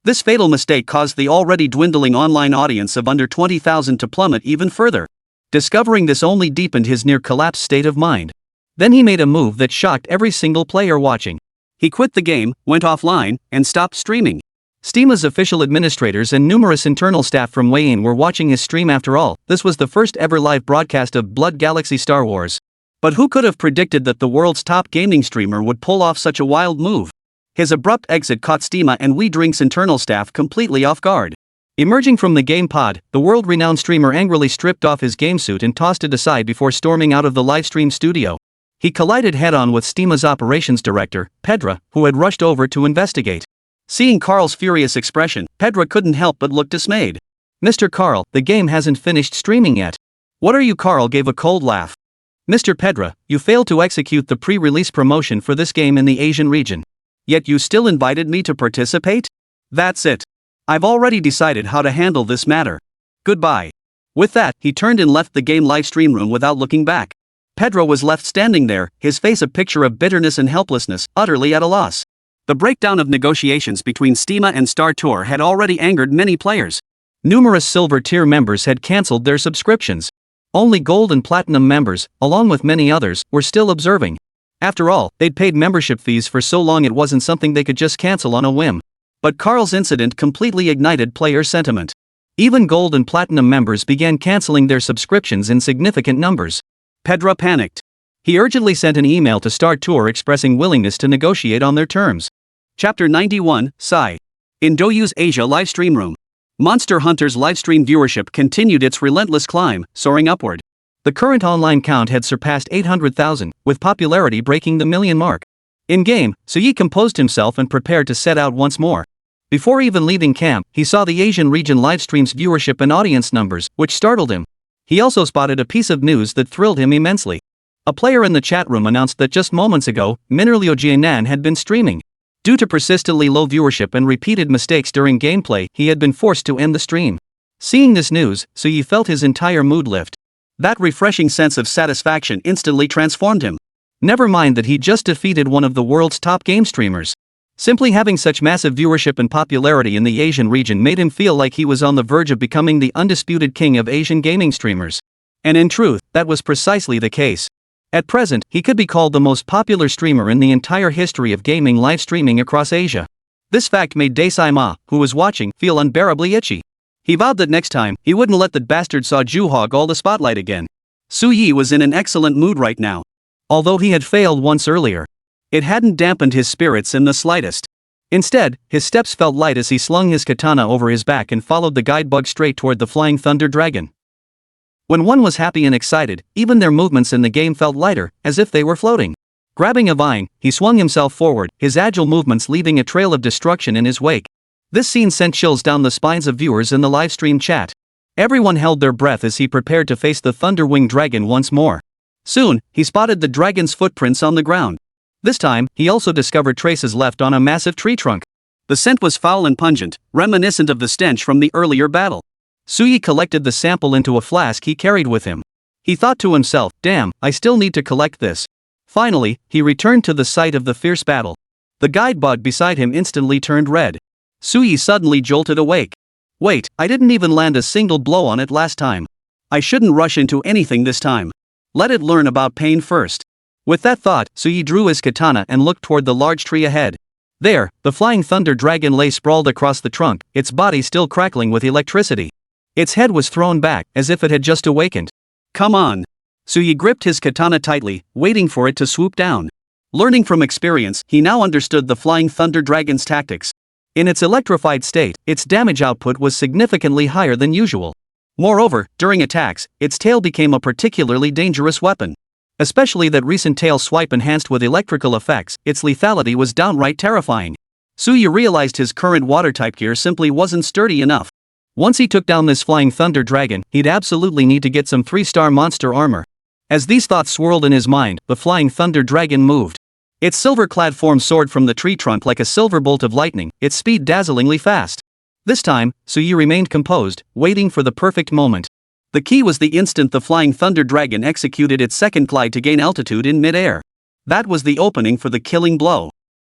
This fatal mistake caused the already dwindling online audience of under 20,000 to plummet even further. Discovering this only deepened his near-collapsed state of mind. Then he made a move that shocked every single player watching. He quit the game, went offline, and stopped streaming. Steama's official administrators and numerous internal staff from Wayne were watching his stream. After all, this was the first ever live broadcast of Blood Galaxy Star Wars. But who could have predicted that the world's top gaming streamer would pull off such a wild move? His abrupt exit caught Steama and We Drink's internal staff completely off guard. Emerging from the game pod, the world-renowned streamer angrily stripped off his game suit and tossed it aside before storming out of the livestream studio. He collided head-on with Steama's operations director, Pedra, who had rushed over to investigate. Seeing Carl's furious expression, Pedra couldn't help but look dismayed. Mr. Carl, the game hasn't finished streaming yet. What are you? Carl gave a cold laugh. Mr. Pedra, you failed to execute the pre-release promotion for this game in the Asian region. Yet you still invited me to participate? That's it. I've already decided how to handle this matter. Goodbye. With that, he turned and left the game livestream room without looking back. Pedro was left standing there, his face a picture of bitterness and helplessness, utterly at a loss. The breakdown of negotiations between Steama and Star Tour had already angered many players. Numerous silver tier members had cancelled their subscriptions. Only gold and platinum members, along with many others, were still observing. After all, they'd paid membership fees for so long it wasn't something they could just cancel on a whim. But Carl's incident completely ignited player sentiment. Even gold and platinum members began canceling their subscriptions in significant numbers. Pedra panicked. He urgently sent an email to Star Tour expressing willingness to negotiate on their terms. Chapter 91, Sai. In Doyu's Asia livestream room. Monster Hunter's livestream viewership continued its relentless climb, soaring upward. The current online count had surpassed 800,000, with popularity breaking the million mark. In-game, Su Yi composed himself and prepared to set out once more. Before even leaving camp, he saw the Asian region livestream's viewership and audience numbers, which startled him. He also spotted a piece of news that thrilled him immensely. A player in the chat room announced that just moments ago, Minerlio Jianan had been streaming. Due to persistently low viewership and repeated mistakes during gameplay, he had been forced to end the stream. Seeing this news, Su Yi felt his entire mood lift. That refreshing sense of satisfaction instantly transformed him. Never mind that he just defeated one of the world's top game streamers. Simply having such massive viewership and popularity in the Asian region made him feel like he was on the verge of becoming the undisputed king of Asian gaming streamers. And in truth, that was precisely the case. At present, he could be called the most popular streamer in the entire history of gaming live streaming across Asia. This fact made Desai Ma, who was watching, feel unbearably itchy. He vowed that next time, he wouldn't let that bastard Saw Ju hog all the spotlight again. Su Yi was in an excellent mood right now. Although he had failed once earlier, it hadn't dampened his spirits in the slightest. Instead, his steps felt light as he slung his katana over his back and followed the guide bug straight toward the flying thunder dragon. When one was happy and excited, even their movements in the game felt lighter, as if they were floating. Grabbing a vine, he swung himself forward, his agile movements leaving a trail of destruction in his wake. This scene sent chills down the spines of viewers in the livestream chat. Everyone held their breath as he prepared to face the thunder-winged dragon once more. Soon, he spotted the dragon's footprints on the ground. This time, he also discovered traces left on a massive tree trunk. The scent was foul and pungent, reminiscent of the stench from the earlier battle. Suyi collected the sample into a flask he carried with him. He thought to himself, damn, I still need to collect this. Finally, he returned to the site of the fierce battle. The guide bug beside him instantly turned red. Suyi suddenly jolted awake. Wait, I didn't even land a single blow on it last time. I shouldn't rush into anything this time. Let it learn about pain first. With that thought, Suyi drew his katana and looked toward the large tree ahead. There, the flying thunder dragon lay sprawled across the trunk, its body still crackling with electricity. Its head was thrown back, as if it had just awakened. Come on. Suyi gripped his katana tightly, waiting for it to swoop down. Learning from experience, he now understood the flying thunder dragon's tactics. In its electrified state, its damage output was significantly higher than usual. Moreover, during attacks, its tail became a particularly dangerous weapon. Especially that recent tail swipe enhanced with electrical effects, its lethality was downright terrifying. Suyi realized his current water-type gear simply wasn't sturdy enough. Once he took down this flying thunder dragon, he'd absolutely need to get some 3-star monster armor. As these thoughts swirled in his mind, the flying thunder dragon moved. Its silver-clad form soared from the tree trunk like a silver bolt of lightning, its speed dazzlingly fast. This time, Suyi remained composed, waiting for the perfect moment. The key was the instant the flying thunder dragon executed its second glide to gain altitude in mid-air. That was the opening for the killing blow.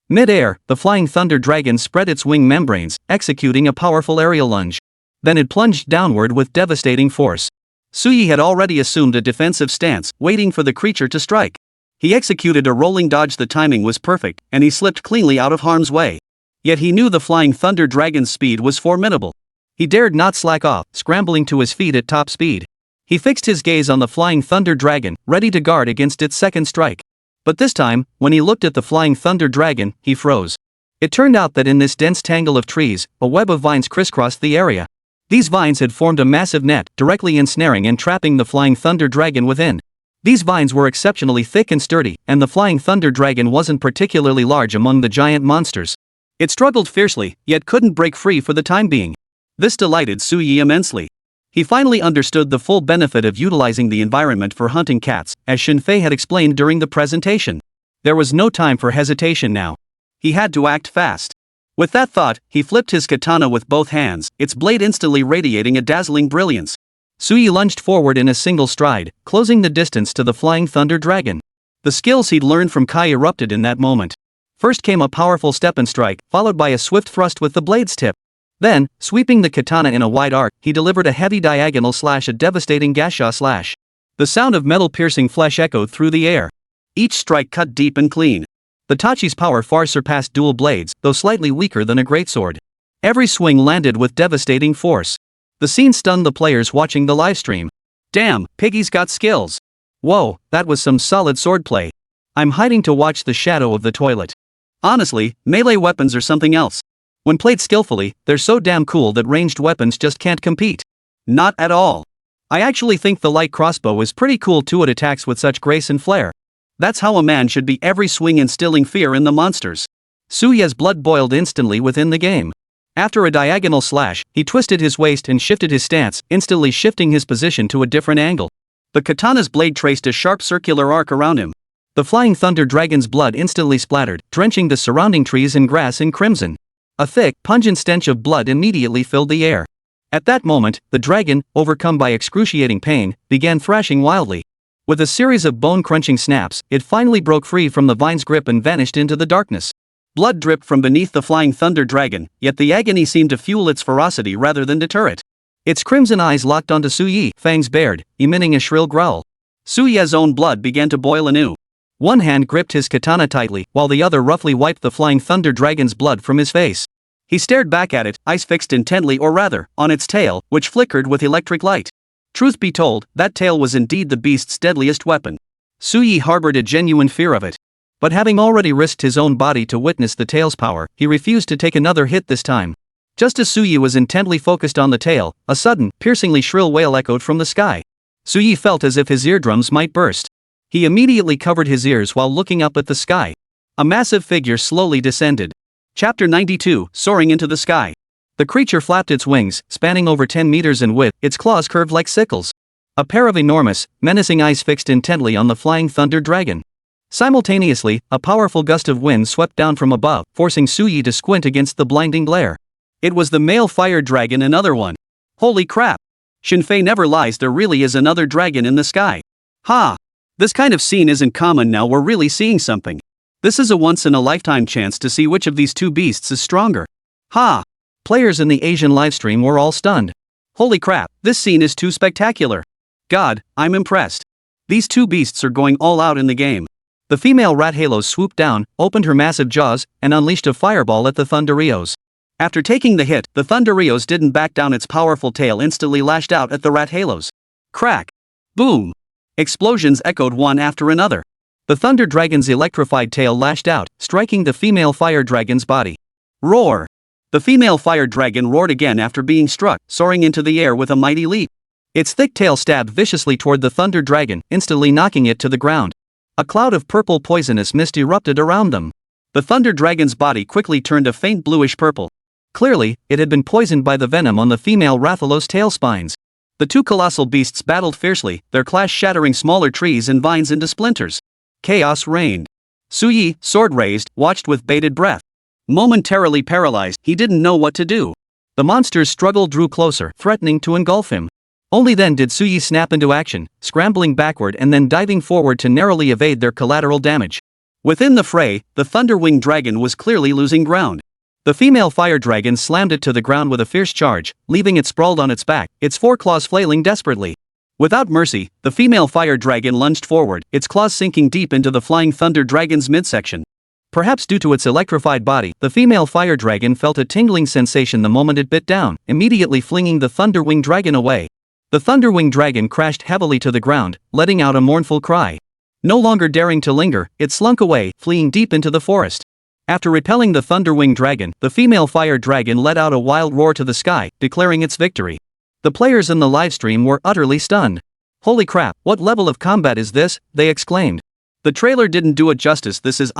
Mid-air, the flying thunder dragon spread its wing membranes, executing a powerful aerial lunge. Then it plunged downward with devastating force. Suyi had already assumed a defensive stance, waiting for the creature to strike. He executed a rolling dodge. The timing was perfect, and he slipped cleanly out of harm's way. Yet he knew the flying thunder dragon's speed was formidable. He dared not slack off, scrambling to his feet at top speed. He fixed his gaze on the flying thunder dragon, ready to guard against its second strike. But this time, when he looked at the flying thunder dragon, he froze. It turned out that in this dense tangle of trees, a web of vines crisscrossed the area. These vines had formed a massive net, directly ensnaring and trapping the flying thunder dragon within. These vines were exceptionally thick and sturdy, and the flying thunder dragon wasn't particularly large among the giant monsters. It struggled fiercely, yet couldn't break free for the time being. This delighted Suyi immensely. He finally understood the full benefit of utilizing the environment for hunting cats, as Yefei had explained during the presentation. There was no time for hesitation now. He had to act fast. With that thought, he flipped his katana with both hands, its blade instantly radiating a dazzling brilliance. Suyi lunged forward in a single stride, closing the distance to the flying thunder dragon. The skills he'd learned from Kai erupted in that moment. First came a powerful step and strike, followed by a swift thrust with the blade's tip. Then, sweeping the katana in a wide arc, he delivered a heavy diagonal slash, a devastating gasha slash. The sound of metal-piercing flesh echoed through the air. Each strike cut deep and clean. The Tachi's power far surpassed dual blades, though slightly weaker than a greatsword. Every swing landed with devastating force. The scene stunned the players watching the livestream. Damn, Piggy's got skills. Whoa, that was some solid swordplay. I'm hiding to watch the shadow of the toilet. Honestly, melee weapons are something else. When played skillfully, they're so damn cool that ranged weapons just can't compete. Not at all. I actually think the light crossbow is pretty cool too. It attacks with such grace and flair. That's how a man should be, every swing instilling fear in the monsters. Suyi's blood boiled instantly within the game. After a diagonal slash, he twisted his waist and shifted his stance, instantly shifting his position to a different angle. The katana's blade traced a sharp circular arc around him. The flying thunder dragon's blood instantly splattered, drenching the surrounding trees and grass in crimson. A thick, pungent stench of blood immediately filled the air. At that moment, the dragon, overcome by excruciating pain, began thrashing wildly. With a series of bone-crunching snaps, it finally broke free from the vine's grip and vanished into the darkness. Blood dripped from beneath the flying thunder dragon, yet the agony seemed to fuel its ferocity rather than deter it. Its crimson eyes locked onto Suyi, fangs bared, emitting a shrill growl. Suyi's own blood began to boil anew. One hand gripped his katana tightly, while the other roughly wiped the flying thunder dragon's blood from his face. He stared back at it, eyes fixed intently, or rather, on its tail, which flickered with electric light. Truth be told, that tail was indeed the beast's deadliest weapon. Suyi harbored a genuine fear of it. But having already risked his own body to witness the tail's power, he refused to take another hit this time. Just as Suyi was intently focused on the tail, a sudden, piercingly shrill wail echoed from the sky. Suyi felt as if his eardrums might burst. He immediately covered his ears while looking up at the sky. A massive figure slowly descended. Chapter 92, Soaring into the Sky. The creature flapped its wings, spanning over 10 meters in width, its claws curved like sickles. A pair of enormous, menacing eyes fixed intently on the flying thunder dragon. Simultaneously, a powerful gust of wind swept down from above, forcing Suyi to squint against the blinding glare. It was the male fire dragon, another one. Holy crap! Yefei never lies, there really is another dragon in the sky. Ha! This kind of scene isn't common now, we're really seeing something. This is a once-in-a-lifetime chance to see which of these two beasts is stronger. Ha! Players in the Asian livestream were all stunned. Holy crap, this scene is too spectacular. God, I'm impressed. These two beasts are going all out in the game. The female rat halos swooped down, opened her massive jaws, and unleashed a fireball at the Thunderios. After taking the hit, the Thunderios didn't back down, its powerful tail instantly lashed out at the rat halos. Crack! Boom! Explosions echoed one after another. The thunder dragon's electrified tail lashed out, striking the female fire dragon's body. Roar! The female fire dragon roared again after being struck, soaring into the air with a mighty leap. Its thick tail stabbed viciously toward the thunder dragon, instantly knocking it to the ground. A cloud of purple poisonous mist erupted around them. The thunder dragon's body quickly turned a faint bluish purple. Clearly, it had been poisoned by the venom on the female Rathalos' tail spines. The two colossal beasts battled fiercely, their clash shattering smaller trees and vines into splinters. Chaos reigned. Suyi, sword raised, watched with bated breath. Momentarily paralyzed, he didn't know what to do. The monster's struggle drew closer, threatening to engulf him. Only then did Suyi snap into action, scrambling backward and then diving forward to narrowly evade their collateral damage. Within the fray, the Thunderwing Dragon was clearly losing ground. The female fire dragon slammed it to the ground with a fierce charge, leaving it sprawled on its back, its foreclaws flailing desperately. Without mercy, the female fire dragon lunged forward, its claws sinking deep into the flying thunder dragon's midsection. Perhaps due to its electrified body, the female fire dragon felt a tingling sensation the moment it bit down, immediately flinging the Thunderwing Dragon away. The Thunderwing Dragon crashed heavily to the ground, letting out a mournful cry. No longer daring to linger, it slunk away, fleeing deep into the forest. After repelling the Thunderwing Dragon, the female fire dragon let out a wild roar to the sky, declaring its victory. The players in the livestream were utterly stunned. Holy crap, what level of combat is this? They exclaimed. The trailer didn't do it justice, this is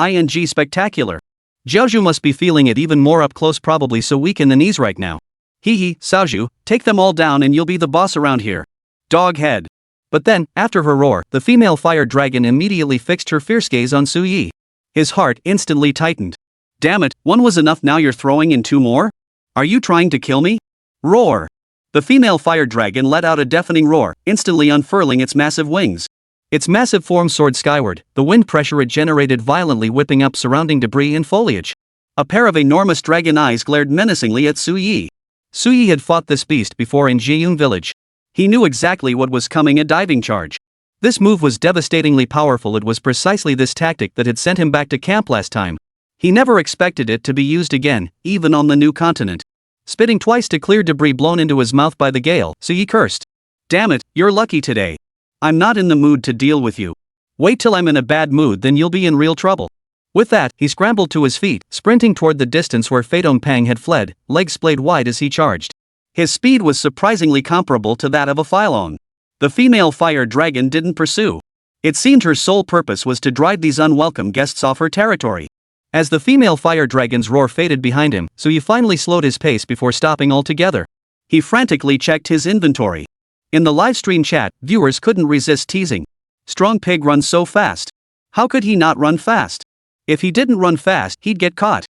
spectacular. Xiaozhu must be feeling it even more up close, probably so weak in the knees right now. Hee, Xiaozhu, take them all down and you'll be the boss around here. Doghead. But then, after her roar, the female fire dragon immediately fixed her fierce gaze on Suyi. His heart instantly tightened. Damn it, one was enough, now you're throwing in two more? Are you trying to kill me? Roar! The female fire dragon let out a deafening roar, instantly unfurling its massive wings. Its massive form soared skyward, the wind pressure it generated violently whipping up surrounding debris and foliage. A pair of enormous dragon eyes glared menacingly at Suyi. Suyi had fought this beast before in Jiyun village. He knew exactly what was coming, a diving charge. This move was devastatingly powerful, it was precisely this tactic that had sent him back to camp last time. He never expected it to be used again, even on the new continent. Spitting twice to clear debris blown into his mouth by the gale, Suyi cursed. Damn it, you're lucky today. I'm not in the mood to deal with you. Wait till I'm in a bad mood, then you'll be in real trouble. With that, he scrambled to his feet, sprinting toward the distance where Feidong Pang had fled, legs splayed wide as he charged. His speed was surprisingly comparable to that of a Phylon. The female fire dragon didn't pursue. It seemed her sole purpose was to drive these unwelcome guests off her territory. As the female fire dragon's roar faded behind him, Suyi finally slowed his pace before stopping altogether. He frantically checked his inventory. In the livestream chat, viewers couldn't resist teasing. Strong pig runs so fast. How could he not run fast? If he didn't run fast, he'd get caught.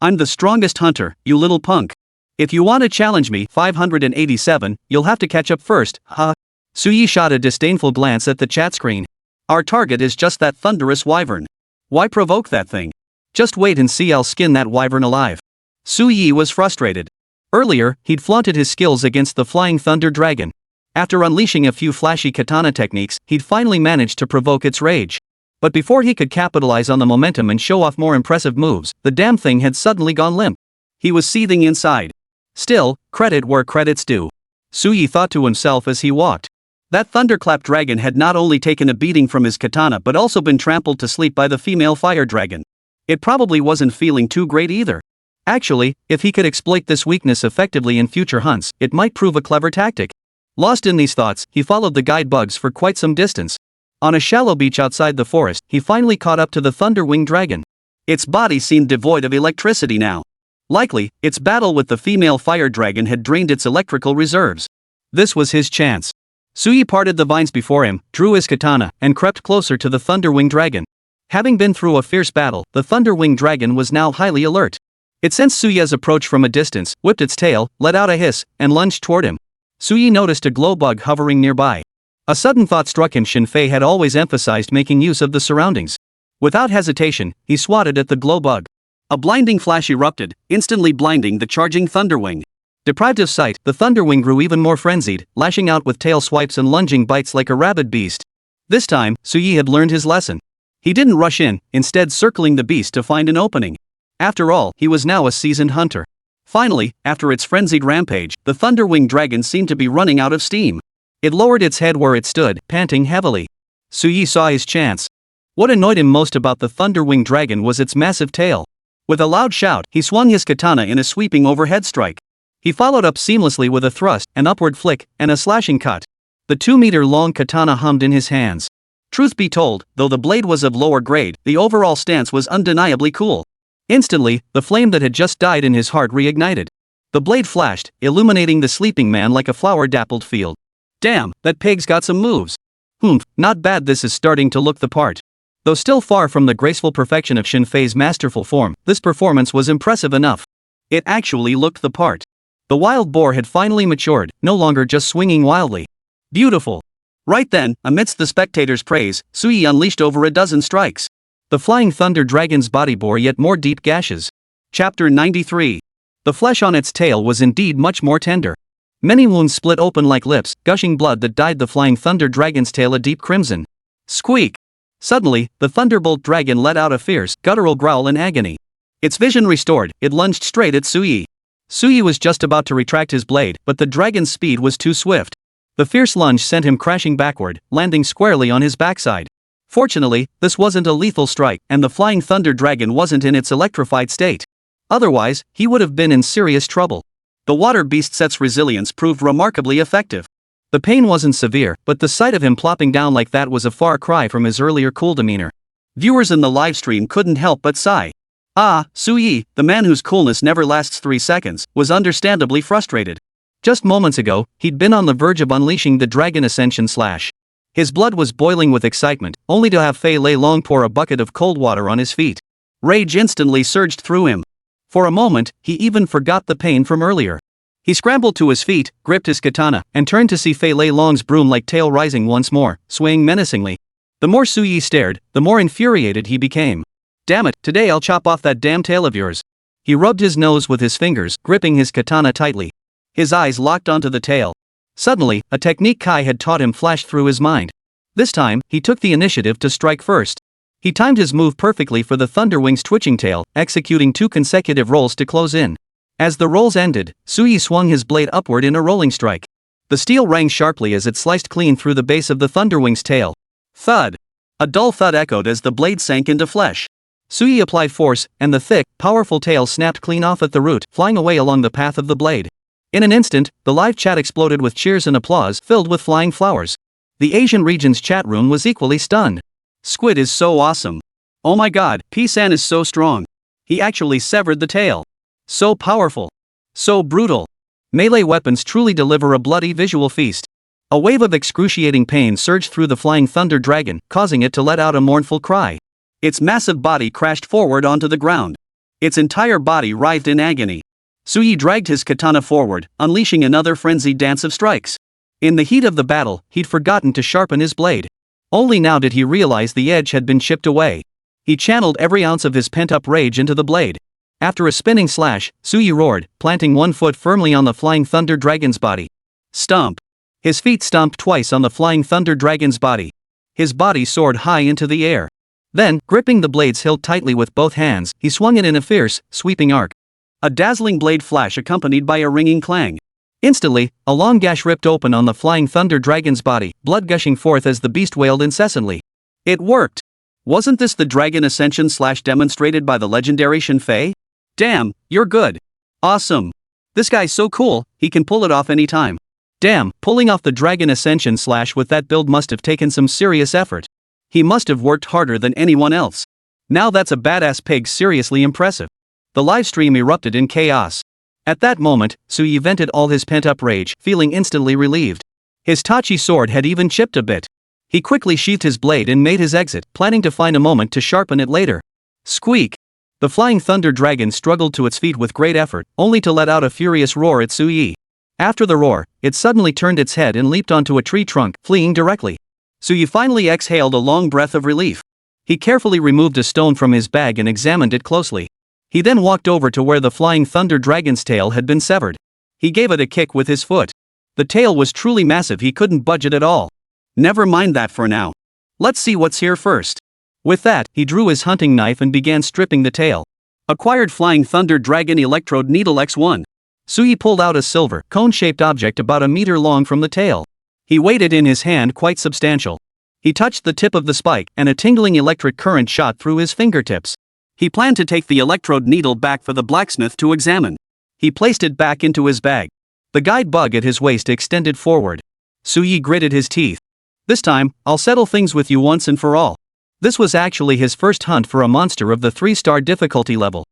I'm the strongest hunter, you little punk. If you want to challenge me, 587, you'll have to catch up first, huh? Suyi shot a disdainful glance at the chat screen. Our target is just that thunderous wyvern. Why provoke that thing? Just wait and see, I'll skin that wyvern alive. Suyi was frustrated. Earlier, he'd flaunted his skills against the flying thunder dragon. After unleashing a few flashy katana techniques, he'd finally managed to provoke its rage. But before he could capitalize on the momentum and show off more impressive moves, the damn thing had suddenly gone limp. He was seething inside. Still, credit where credit's due. Suyi thought to himself as he walked. That thunderclap dragon had not only taken a beating from his katana but also been trampled to sleep by the female fire dragon. It probably wasn't feeling too great either. Actually, if he could exploit this weakness effectively in future hunts, it might prove a clever tactic. Lost in these thoughts, he followed the guide bugs for quite some distance. On a shallow beach outside the forest, he finally caught up to the thunder-winged dragon. Its body seemed devoid of electricity now. Likely, its battle with the female fire dragon had drained its electrical reserves. This was his chance. Sui parted the vines before him, drew his katana, and crept closer to the thunder-winged dragon. Having been through a fierce battle, the thunder-winged dragon was now highly alert. It sensed Suya's approach from a distance, whipped its tail, let out a hiss, and lunged toward him. Sui noticed a glow bug hovering nearby. A sudden thought struck him. Yefei had always emphasized making use of the surroundings. Without hesitation, he swatted at the glow bug. A blinding flash erupted, instantly blinding the charging Thunderwing. Deprived of sight, the Thunderwing grew even more frenzied, lashing out with tail swipes and lunging bites like a rabid beast. This time, Sui had learned his lesson. He didn't rush in, instead circling the beast to find an opening. After all, he was now a seasoned hunter. Finally, after its frenzied rampage, the Thunderwing dragon seemed to be running out of steam. It lowered its head where it stood, panting heavily. Sui saw his chance. What annoyed him most about the Thunderwing dragon was its massive tail. With a loud shout, he swung his katana in a sweeping overhead strike. He followed up seamlessly with a thrust, an upward flick, and a slashing cut. The 2-meter-long katana hummed in his hands. Truth be told, though the blade was of lower grade, the overall stance was undeniably cool. Instantly, the flame that had just died in his heart reignited. The blade flashed, illuminating the sleeping man like a flower-dappled field. Damn, that pig's got some moves. Not bad. This is starting to look the part. Though still far from the graceful perfection of Yefei's masterful form, this performance was impressive enough. It actually looked the part. The wild boar had finally matured, no longer just swinging wildly. Beautiful. Right then, amidst the spectators' praise, Sui unleashed over a dozen strikes. The flying thunder dragon's body bore yet more deep gashes. Chapter 93. The flesh on its tail was indeed much more tender. Many wounds split open like lips, gushing blood that dyed the flying thunder dragon's tail a deep crimson. Squeak! Suddenly, the thunderbolt dragon let out a fierce, guttural growl in agony. Its vision restored, it lunged straight at Sui. Sui was just about to retract his blade, but the dragon's speed was too swift. The fierce lunge sent him crashing backward, landing squarely on his backside. Fortunately, this wasn't a lethal strike, and the flying thunder dragon wasn't in its electrified state. Otherwise, he would have been in serious trouble. The water beast set's resilience proved remarkably effective. The pain wasn't severe, but the sight of him plopping down like that was a far cry from his earlier cool demeanor. Viewers in the livestream couldn't help but sigh. Sui, the man whose coolness never lasts 3 seconds, was understandably frustrated. Just moments ago, he'd been on the verge of unleashing the Dragon Ascension Slash. His blood was boiling with excitement, only to have Fei Lei Long pour a bucket of cold water on his feet. Rage instantly surged through him. For a moment, he even forgot the pain from earlier. He scrambled to his feet, gripped his katana, and turned to see Fei Lei Long's broom-like tail rising once more, swaying menacingly. The more Sui stared, the more infuriated he became. Damn it, today I'll chop off that damn tail of yours. He rubbed his nose with his fingers, gripping his katana tightly. His eyes locked onto the tail. Suddenly, a technique Kai had taught him flashed through his mind. This time, he took the initiative to strike first. He timed his move perfectly for the Thunderwing's twitching tail, executing 2 consecutive rolls to close in. As the rolls ended, Sui swung his blade upward in a rolling strike. The steel rang sharply as it sliced clean through the base of the Thunderwing's tail. Thud! A dull thud echoed as the blade sank into flesh. Sui applied force, and the thick, powerful tail snapped clean off at the root, flying away along the path of the blade. In an instant, the live chat exploded with cheers and applause filled with flying flowers. The Asian region's chat room was equally stunned. Squid is so awesome. Oh my god, P-san is so strong. He actually severed the tail. So powerful. So brutal. Melee weapons truly deliver a bloody visual feast. A wave of excruciating pain surged through the flying thunder dragon, causing it to let out a mournful cry. Its massive body crashed forward onto the ground. Its entire body writhed in agony. Sui dragged his katana forward, unleashing another frenzied dance of strikes. In the heat of the battle, he'd forgotten to sharpen his blade. Only now did he realize the edge had been chipped away. He channeled every ounce of his pent-up rage into the blade. After a spinning slash, Sui roared, planting one foot firmly on the flying thunder dragon's body. Stomp! His feet stomped twice on the flying thunder dragon's body. His body soared high into the air. Then, gripping the blade's hilt tightly with both hands, he swung it in a fierce, sweeping arc. A dazzling blade flash accompanied by a ringing clang. Instantly, a long gash ripped open on the flying thunder dragon's body, blood gushing forth as the beast wailed incessantly. It worked! Wasn't this the Dragon Ascension Slash demonstrated by the legendary Yefei? Damn, you're good. Awesome. This guy's so cool, he can pull it off anytime. Damn, pulling off the Dragon Ascension slash with that build must have taken some serious effort. He must have worked harder than anyone else. Now that's a badass pig, seriously impressive. The livestream erupted in chaos. At that moment, Sui vented all his pent-up rage, feeling instantly relieved. His Tachi sword had even chipped a bit. He quickly sheathed his blade and made his exit, planning to find a moment to sharpen it later. Squeak! The flying thunder dragon struggled to its feet with great effort, only to let out a furious roar at Sui. After the roar, it suddenly turned its head and leaped onto a tree trunk, fleeing directly. Sui finally exhaled a long breath of relief. He carefully removed a stone from his bag and examined it closely. He then walked over to where the flying thunder dragon's tail had been severed. He gave it a kick with his foot. The tail was truly massive, he couldn't budge it at all. Never mind that for now. Let's see what's here first. With that, he drew his hunting knife and began stripping the tail. Acquired Flying Thunder Dragon Electrode Needle X1. Sui pulled out a silver, cone-shaped object about a meter long from the tail. He weighed it in his hand, quite substantial. He touched the tip of the spike, and a tingling electric current shot through his fingertips. He planned to take the electrode needle back for the blacksmith to examine. He placed it back into his bag. The guide bug at his waist extended forward. Sui gritted his teeth. This time, I'll settle things with you once and for all. This was actually his first hunt for a monster of the 3-star difficulty level.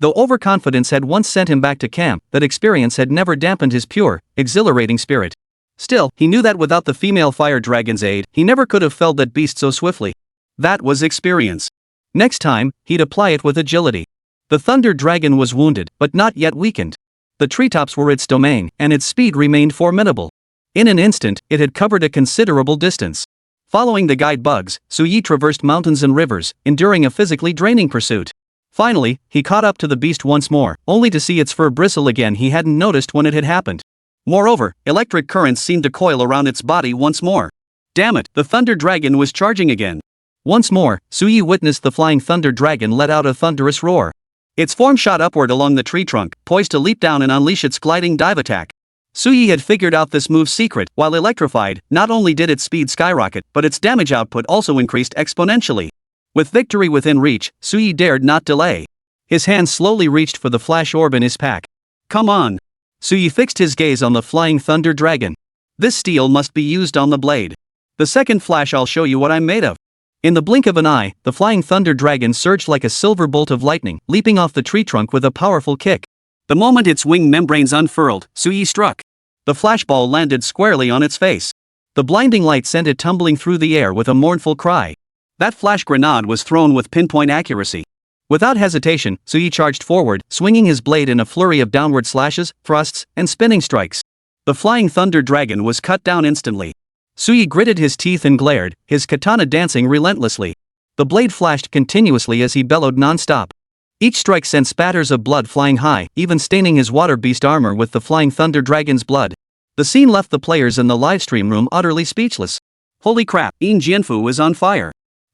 Though overconfidence had once sent him back to camp, that experience had never dampened his pure, exhilarating spirit. Still, he knew that without the female fire dragon's aid, he never could have felled that beast so swiftly. That was experience. Next time, he'd apply it with agility. The thunder dragon was wounded, but not yet weakened. The treetops were its domain, and its speed remained formidable. In an instant, it had covered a considerable distance. Following the guide bugs, Sui traversed mountains and rivers, enduring a physically draining pursuit. Finally, he caught up to the beast once more, only to see its fur bristle again he hadn't noticed when it had happened. Moreover, electric currents seemed to coil around its body once more. Damn it, the thunder dragon was charging again. Once more, Sui witnessed the flying thunder dragon let out a thunderous roar. Its form shot upward along the tree trunk, poised to leap down and unleash its gliding dive attack. Sui had figured out this move's secret. While electrified, not only did its speed skyrocket, but its damage output also increased exponentially. With victory within reach, Sui dared not delay. His hand slowly reached for the flash orb in his pack. Come on! Sui fixed his gaze on the flying thunder dragon. This steel must be used on the blade. The second flash, I'll show you what I'm made of. In the blink of an eye, the flying thunder dragon surged like a silver bolt of lightning, leaping off the tree trunk with a powerful kick. The moment its wing membranes unfurled, Sui struck. The flashball landed squarely on its face. The blinding light sent it tumbling through the air with a mournful cry. That flash grenade was thrown with pinpoint accuracy. Without hesitation, Sui charged forward, swinging his blade in a flurry of downward slashes, thrusts, and spinning strikes. The flying thunder dragon was cut down instantly. Sui gritted his teeth and glared, his katana dancing relentlessly. The blade flashed continuously as he bellowed non-stop. Each strike sent spatters of blood flying high, even staining his water beast armor with the flying thunder dragon's blood. The scene left the players in the livestream room utterly speechless. Holy crap, Yin Jianfu is on fire.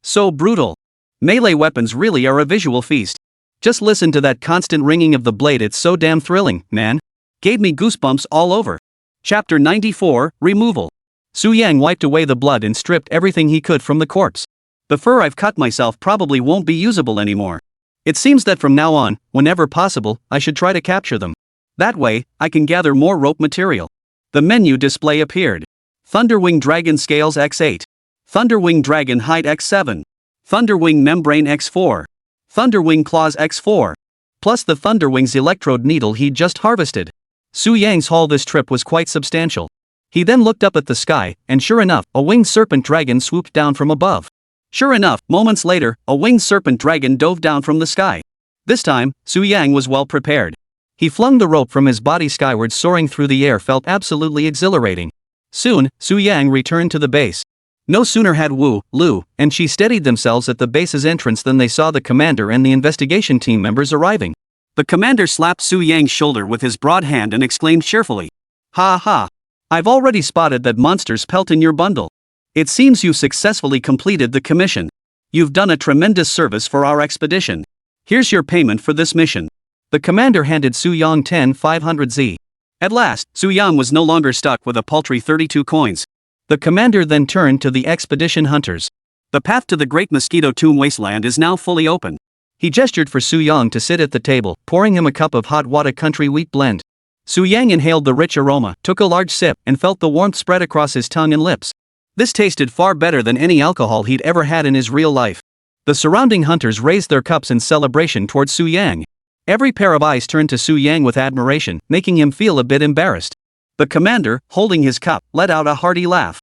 So brutal. Melee weapons really are a visual feast. Just listen to that constant ringing of the blade, it's so damn thrilling, man. Gave me goosebumps all over. Chapter 94, Removal. Su Yang wiped away the blood and stripped everything he could from the corpse. The fur I've cut myself probably won't be usable anymore. It seems that from now on, whenever possible, I should try to capture them. That way, I can gather more rope material. The menu display appeared. Thunderwing Dragon Scales X8. Thunderwing Dragon Hide X7. Thunderwing Membrane X4. Thunderwing Claws X4. Plus the Thunderwing's electrode needle he'd just harvested. Su Yang's haul this trip was quite substantial. He then looked up at the sky, and sure enough, a winged serpent dragon swooped down from above. Sure enough, moments later, a winged serpent dragon dove down from the sky. This time, Su Yang was well prepared. He flung the rope from his body skyward, soaring through the air felt absolutely exhilarating. Soon, Su Yang returned to the base. No sooner had Wu, Lu, and she steadied themselves at the base's entrance than they saw the commander and the investigation team members arriving. The commander slapped Su Yang's shoulder with his broad hand and exclaimed cheerfully, "Ha ha! I've already spotted that monster's pelt in your bundle. It seems you've successfully completed the commission. You've done a tremendous service for our expedition. Here's your payment for this mission." The commander handed Su Yang 10,500Z. At last, Su Yang was no longer stuck with a paltry 32 coins. The commander then turned to the expedition hunters. The path to the Great Mosquito Tomb Wasteland is now fully open. He gestured for Su Yang to sit at the table, pouring him a cup of hot Wada country wheat blend. Su Yang inhaled the rich aroma, took a large sip, and felt the warmth spread across his tongue and lips. This tasted far better than any alcohol he'd ever had in his real life. The surrounding hunters raised their cups in celebration towards Su Yang. Every pair of eyes turned to Su Yang with admiration, making him feel a bit embarrassed. The commander, holding his cup, let out a hearty laugh.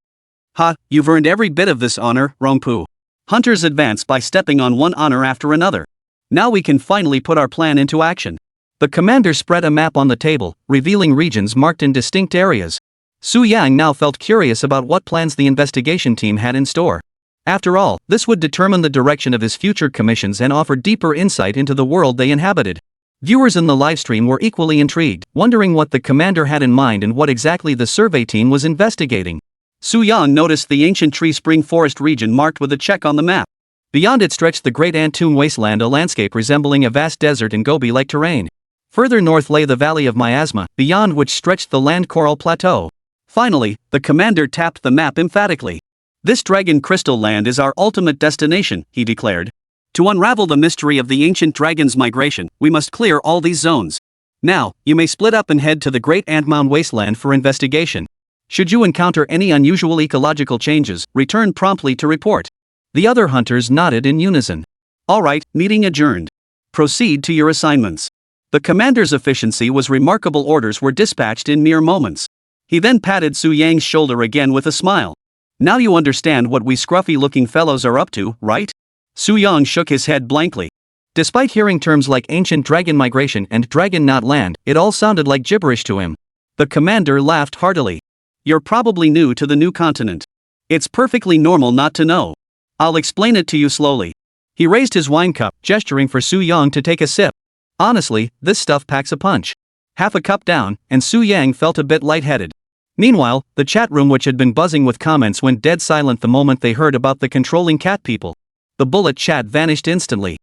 Ha, you've earned every bit of this honor, Rongpu. Hunters advanced by stepping on one honor after another. Now we can finally put our plan into action. The commander spread a map on the table, revealing regions marked in distinct areas. Su Yang now felt curious about what plans the investigation team had in store. After all, this would determine the direction of his future commissions and offer deeper insight into the world they inhabited. Viewers in the livestream were equally intrigued, wondering what the commander had in mind and what exactly the survey team was investigating. Su Yang noticed the ancient tree spring forest region marked with a check on the map. Beyond it stretched the great Antum wasteland, a landscape resembling a vast desert and Gobi-like terrain. Further north lay the valley of Miasma, beyond which stretched the land coral plateau. Finally, the commander tapped the map emphatically. This dragon crystal land is our ultimate destination, he declared. To unravel the mystery of the ancient dragon's migration, we must clear all these zones. Now, you may split up and head to the great Antum wasteland for investigation. Should you encounter any unusual ecological changes, return promptly to report. The other hunters nodded in unison. All right, meeting adjourned. Proceed to your assignments. The commander's efficiency was remarkable. Orders were dispatched in mere moments. He then patted Su Yang's shoulder again with a smile. Now you understand what we scruffy-looking fellows are up to, right? Su Yang shook his head blankly. Despite hearing terms like ancient dragon migration and dragon not land, it all sounded like gibberish to him. The commander laughed heartily. You're probably new to the new continent. It's perfectly normal not to know. I'll explain it to you slowly. He raised his wine cup, gesturing for Su Yang to take a sip. Honestly, this stuff packs a punch. Half a cup down, and Su Yang felt a bit lightheaded. Meanwhile, the chat room, which had been buzzing with comments, went dead silent the moment they heard about the controlling cat people. The bullet chat vanished instantly.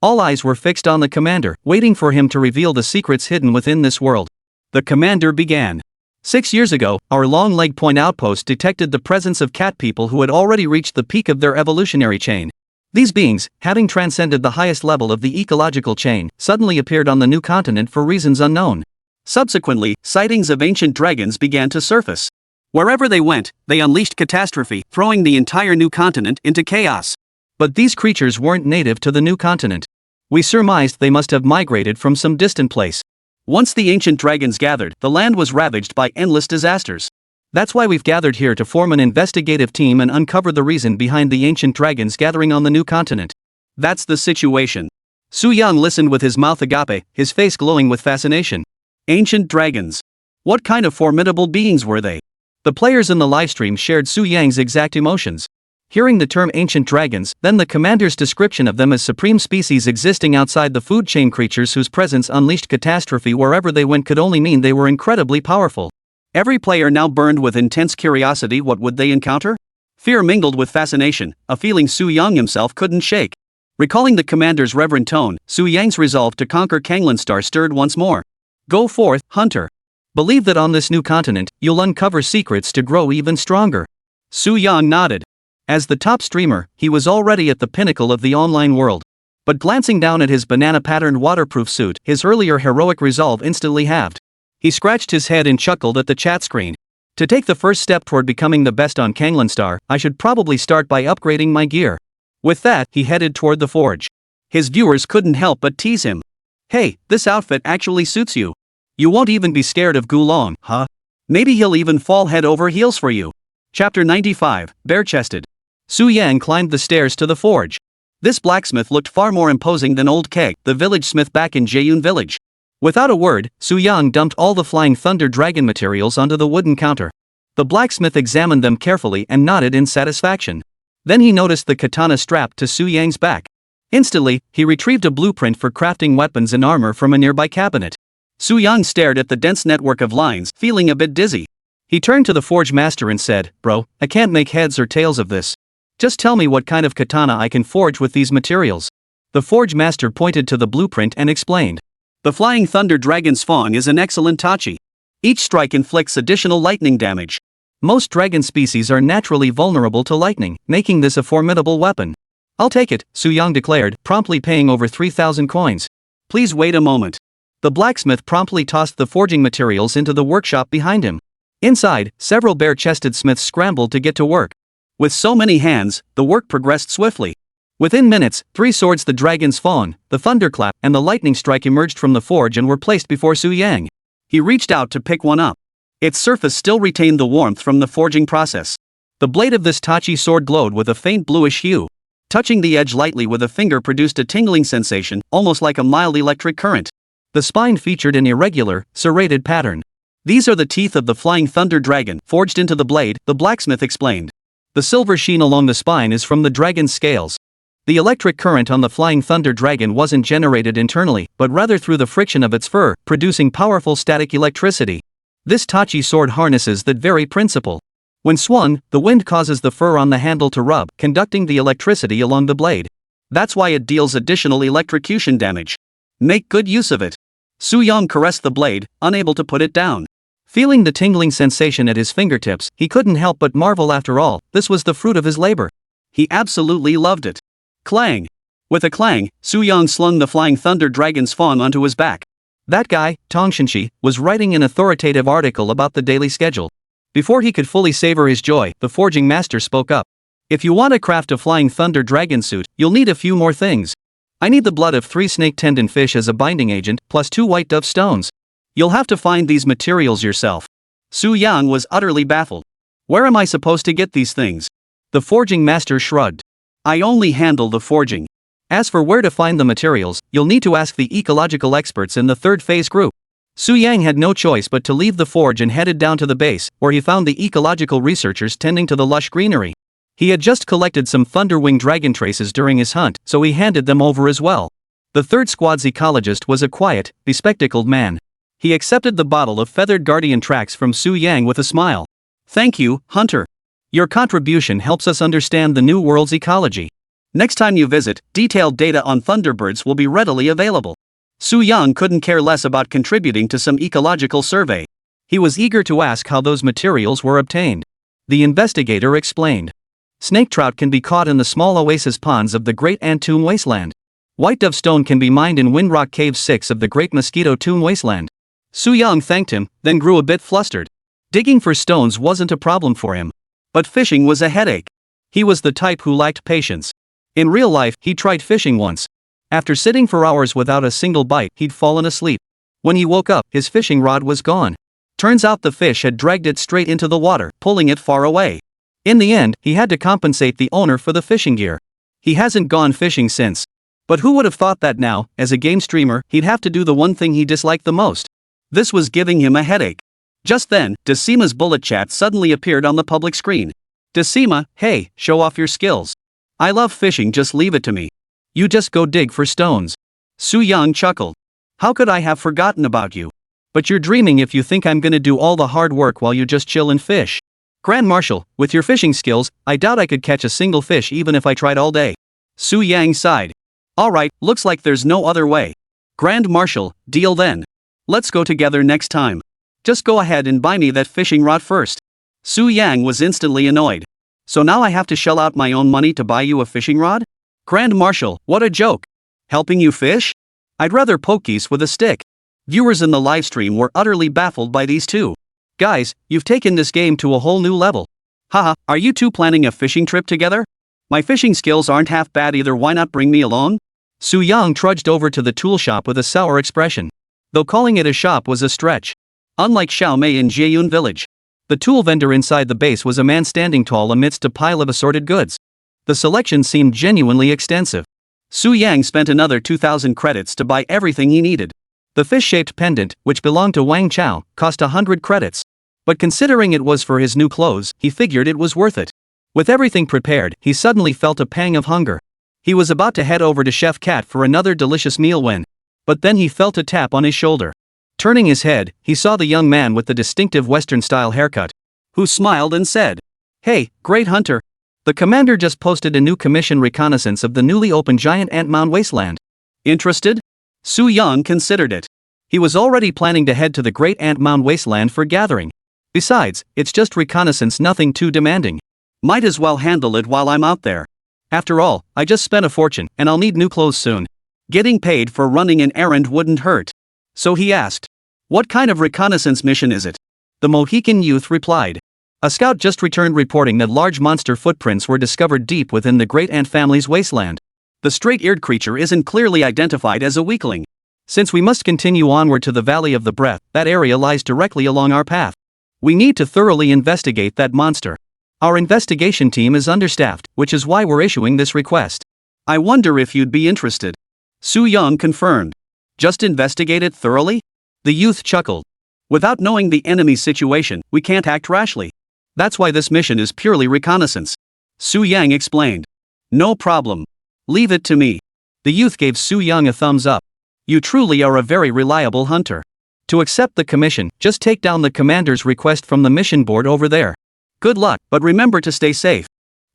All eyes were fixed on the commander, waiting for him to reveal the secrets hidden within this world. The commander began. 6 years ago, our Long Leg Point outpost detected the presence of cat people who had already reached the peak of their evolutionary chain. These beings, having transcended the highest level of the ecological chain, suddenly appeared on the new continent for reasons unknown. Subsequently, sightings of ancient dragons began to surface. Wherever they went, they unleashed catastrophe, throwing the entire new continent into chaos. But these creatures weren't native to the new continent. We surmised they must have migrated from some distant place. Once the ancient dragons gathered, the land was ravaged by endless disasters. That's why we've gathered here to form an investigative team and uncover the reason behind the ancient dragons gathering on the new continent. That's the situation. Su Yang listened with his mouth agape, his face glowing with fascination. Ancient dragons. What kind of formidable beings were they? The players in the livestream shared Su Yang's exact emotions. Hearing the term ancient dragons, then the commander's description of them as supreme species existing outside the food chain, creatures whose presence unleashed catastrophe wherever they went, could only mean they were incredibly powerful. Every player now burned with intense curiosity. What would they encounter? Fear mingled with fascination, a feeling Su Yang himself couldn't shake. Recalling the commander's reverent tone, Su Yang's resolve to conquer Kanglan Star stirred once more. Go forth, hunter. Believe that on this new continent, you'll uncover secrets to grow even stronger. Su Yang nodded. As the top streamer, he was already at the pinnacle of the online world. But glancing down at his banana-patterned waterproof suit, his earlier heroic resolve instantly halved. He scratched his head and chuckled at the chat screen. To take the first step toward becoming the best on Kanglan Star, I should probably start by upgrading my gear. With that, he headed toward the forge. His viewers couldn't help but tease him. Hey, this outfit actually suits you. You won't even be scared of Gulong, huh? Maybe he'll even fall head over heels for you. Chapter 95, Bare-Chested. Su Yang climbed the stairs to the forge. This blacksmith looked far more imposing than Old Keg, the village smith back in Jeyun village. Without a word, Su Yang dumped all the Flying Thunder Dragon materials onto the wooden counter. The blacksmith examined them carefully and nodded in satisfaction. Then he noticed the katana strapped to Su Yang's back. Instantly, he retrieved a blueprint for crafting weapons and armor from a nearby cabinet. Su Yang stared at the dense network of lines, feeling a bit dizzy. He turned to the forge master and said, "Bro, I can't make heads or tails of this. Just tell me what kind of katana I can forge with these materials." The forge master pointed to the blueprint and explained. The Flying Thunder Dragon's Fawn is an excellent tachi. Each strike inflicts additional lightning damage. Most dragon species are naturally vulnerable to lightning, making this a formidable weapon. I'll take it, Su Yang declared, promptly paying over 3,000 coins. Please wait a moment. The blacksmith promptly tossed the forging materials into the workshop behind him. Inside, several bare-chested smiths scrambled to get to work. With so many hands, the work progressed swiftly. Within minutes, 3 swords, the dragon's fawn, the thunderclap, and the lightning strike emerged from the forge and were placed before Su Yang. He reached out to pick one up. Its surface still retained the warmth from the forging process. The blade of this Tachi sword glowed with a faint bluish hue. Touching the edge lightly with a finger produced a tingling sensation, almost like a mild electric current. The spine featured an irregular, serrated pattern. These are the teeth of the flying thunder dragon, forged into the blade, the blacksmith explained. The silver sheen along the spine is from the dragon's scales. The electric current on the flying thunder dragon wasn't generated internally, but rather through the friction of its fur, producing powerful static electricity. This Tachi sword harnesses that very principle. When swung, the wind causes the fur on the handle to rub, conducting the electricity along the blade. That's why it deals additional electrocution damage. Make good use of it. Su Yang caressed the blade, unable to put it down. Feeling the tingling sensation at his fingertips, he couldn't help but marvel. After all, this was the fruit of his labor. He absolutely loved it. Clang! With a clang, Su Yang slung the flying thunder dragon's fawn onto his back. That guy, Tong Shenxi, was writing an authoritative article about the daily schedule. Before he could fully savor his joy, the forging master spoke up. If you want to craft a flying thunder dragon suit, you'll need a few more things. I need the blood of 3 snake tendon fish as a binding agent, plus 2 white dove stones. You'll have to find these materials yourself. Su Yang was utterly baffled. Where am I supposed to get these things? The forging master shrugged. I only handle the forging. As for where to find the materials, you'll need to ask the ecological experts in the 3rd phase group. Su Yang had no choice but to leave the forge and headed down to the base, where he found the ecological researchers tending to the lush greenery. He had just collected some thunderwing dragon traces during his hunt, so he handed them over as well. The 3rd squad's ecologist was a quiet, bespectacled man. He accepted the bottle of feathered guardian tracks from Su Yang with a smile. Thank you, Hunter. Your contribution helps us understand the new world's ecology. Next time you visit, detailed data on thunderbirds will be readily available. Su Yang couldn't care less about contributing to some ecological survey. He was eager to ask how those materials were obtained. The investigator explained. Snake trout can be caught in the small oasis ponds of the Great Ant Tomb Wasteland. White dove stone can be mined in Windrock Cave 6 of the Great Mosquito Tomb Wasteland. Su Yang thanked him, then grew a bit flustered. Digging for stones wasn't a problem for him. But fishing was a headache. He was the type who lacked patience. In real life, he tried fishing once. After sitting for hours without a single bite, he'd fallen asleep. When he woke up, his fishing rod was gone. Turns out the fish had dragged it straight into the water, pulling it far away. In the end, he had to compensate the owner for the fishing gear. He hasn't gone fishing since. But who would have thought that now, as a game streamer, he'd have to do the one thing he disliked the most? This was giving him a headache. Just then, Decima's bullet chat suddenly appeared on the public screen. Decima, hey, show off your skills. I love fishing, just leave it to me. You just go dig for stones. Su Yang chuckled. How could I have forgotten about you? But you're dreaming if you think I'm gonna do all the hard work while you just chill and fish. Grand Marshal, with your fishing skills, I doubt I could catch a single fish even if I tried all day. Su Yang sighed. Alright, looks like there's no other way. Grand Marshal, deal then. Let's go together next time. Just go ahead and buy me that fishing rod first. Su Yang was instantly annoyed. So now I have to shell out my own money to buy you a fishing rod? Grand Marshal, what a joke. Helping you fish? I'd rather poke geese with a stick. Viewers in the livestream were utterly baffled by these two. Guys, you've taken this game to a whole new level. Haha, are you two planning a fishing trip together? My fishing skills aren't half bad either, why not bring me along? Su Yang trudged over to the tool shop with a sour expression. Though calling it a shop was a stretch. Unlike Xiaomei in Jieyun village. The tool vendor inside the base was a man standing tall amidst a pile of assorted goods. The selection seemed genuinely extensive. Su Yang spent another 2,000 credits to buy everything he needed. The fish-shaped pendant, which belonged to Wang Chao, cost 100 credits. But considering it was for his new clothes, he figured it was worth it. With everything prepared, he suddenly felt a pang of hunger. He was about to head over to Chef Cat for another delicious meal when... But then he felt a tap on his shoulder. Turning his head, he saw the young man with the distinctive Western-style haircut, who smiled and said, "Hey, great hunter. The commander just posted a new commission reconnaissance of the newly opened giant ant mound wasteland. Interested?" Su Yang considered it. He was already planning to head to the great ant mound wasteland for gathering. Besides, it's just reconnaissance, nothing too demanding. Might as well handle it while I'm out there. After all, I just spent a fortune, and I'll need new clothes soon. Getting paid for running an errand wouldn't hurt. So he asked, "What kind of reconnaissance mission is it?" The Mohican youth replied. A scout just returned reporting that large monster footprints were discovered deep within the great ant family's wasteland. The straight-eared creature isn't clearly identified as a weakling. Since we must continue onward to the Valley of the Breath, that area lies directly along our path. We need to thoroughly investigate that monster. Our investigation team is understaffed, which is why we're issuing this request. I wonder if you'd be interested. Su Young confirmed. Just investigate it thoroughly? The youth chuckled. Without knowing the enemy's situation, we can't act rashly. That's why this mission is purely reconnaissance. Su Yang explained. No problem. Leave it to me. The youth gave Su Young a thumbs up. You truly are a very reliable hunter. To accept the commission, just take down the commander's request from the mission board over there. Good luck, but remember to stay safe.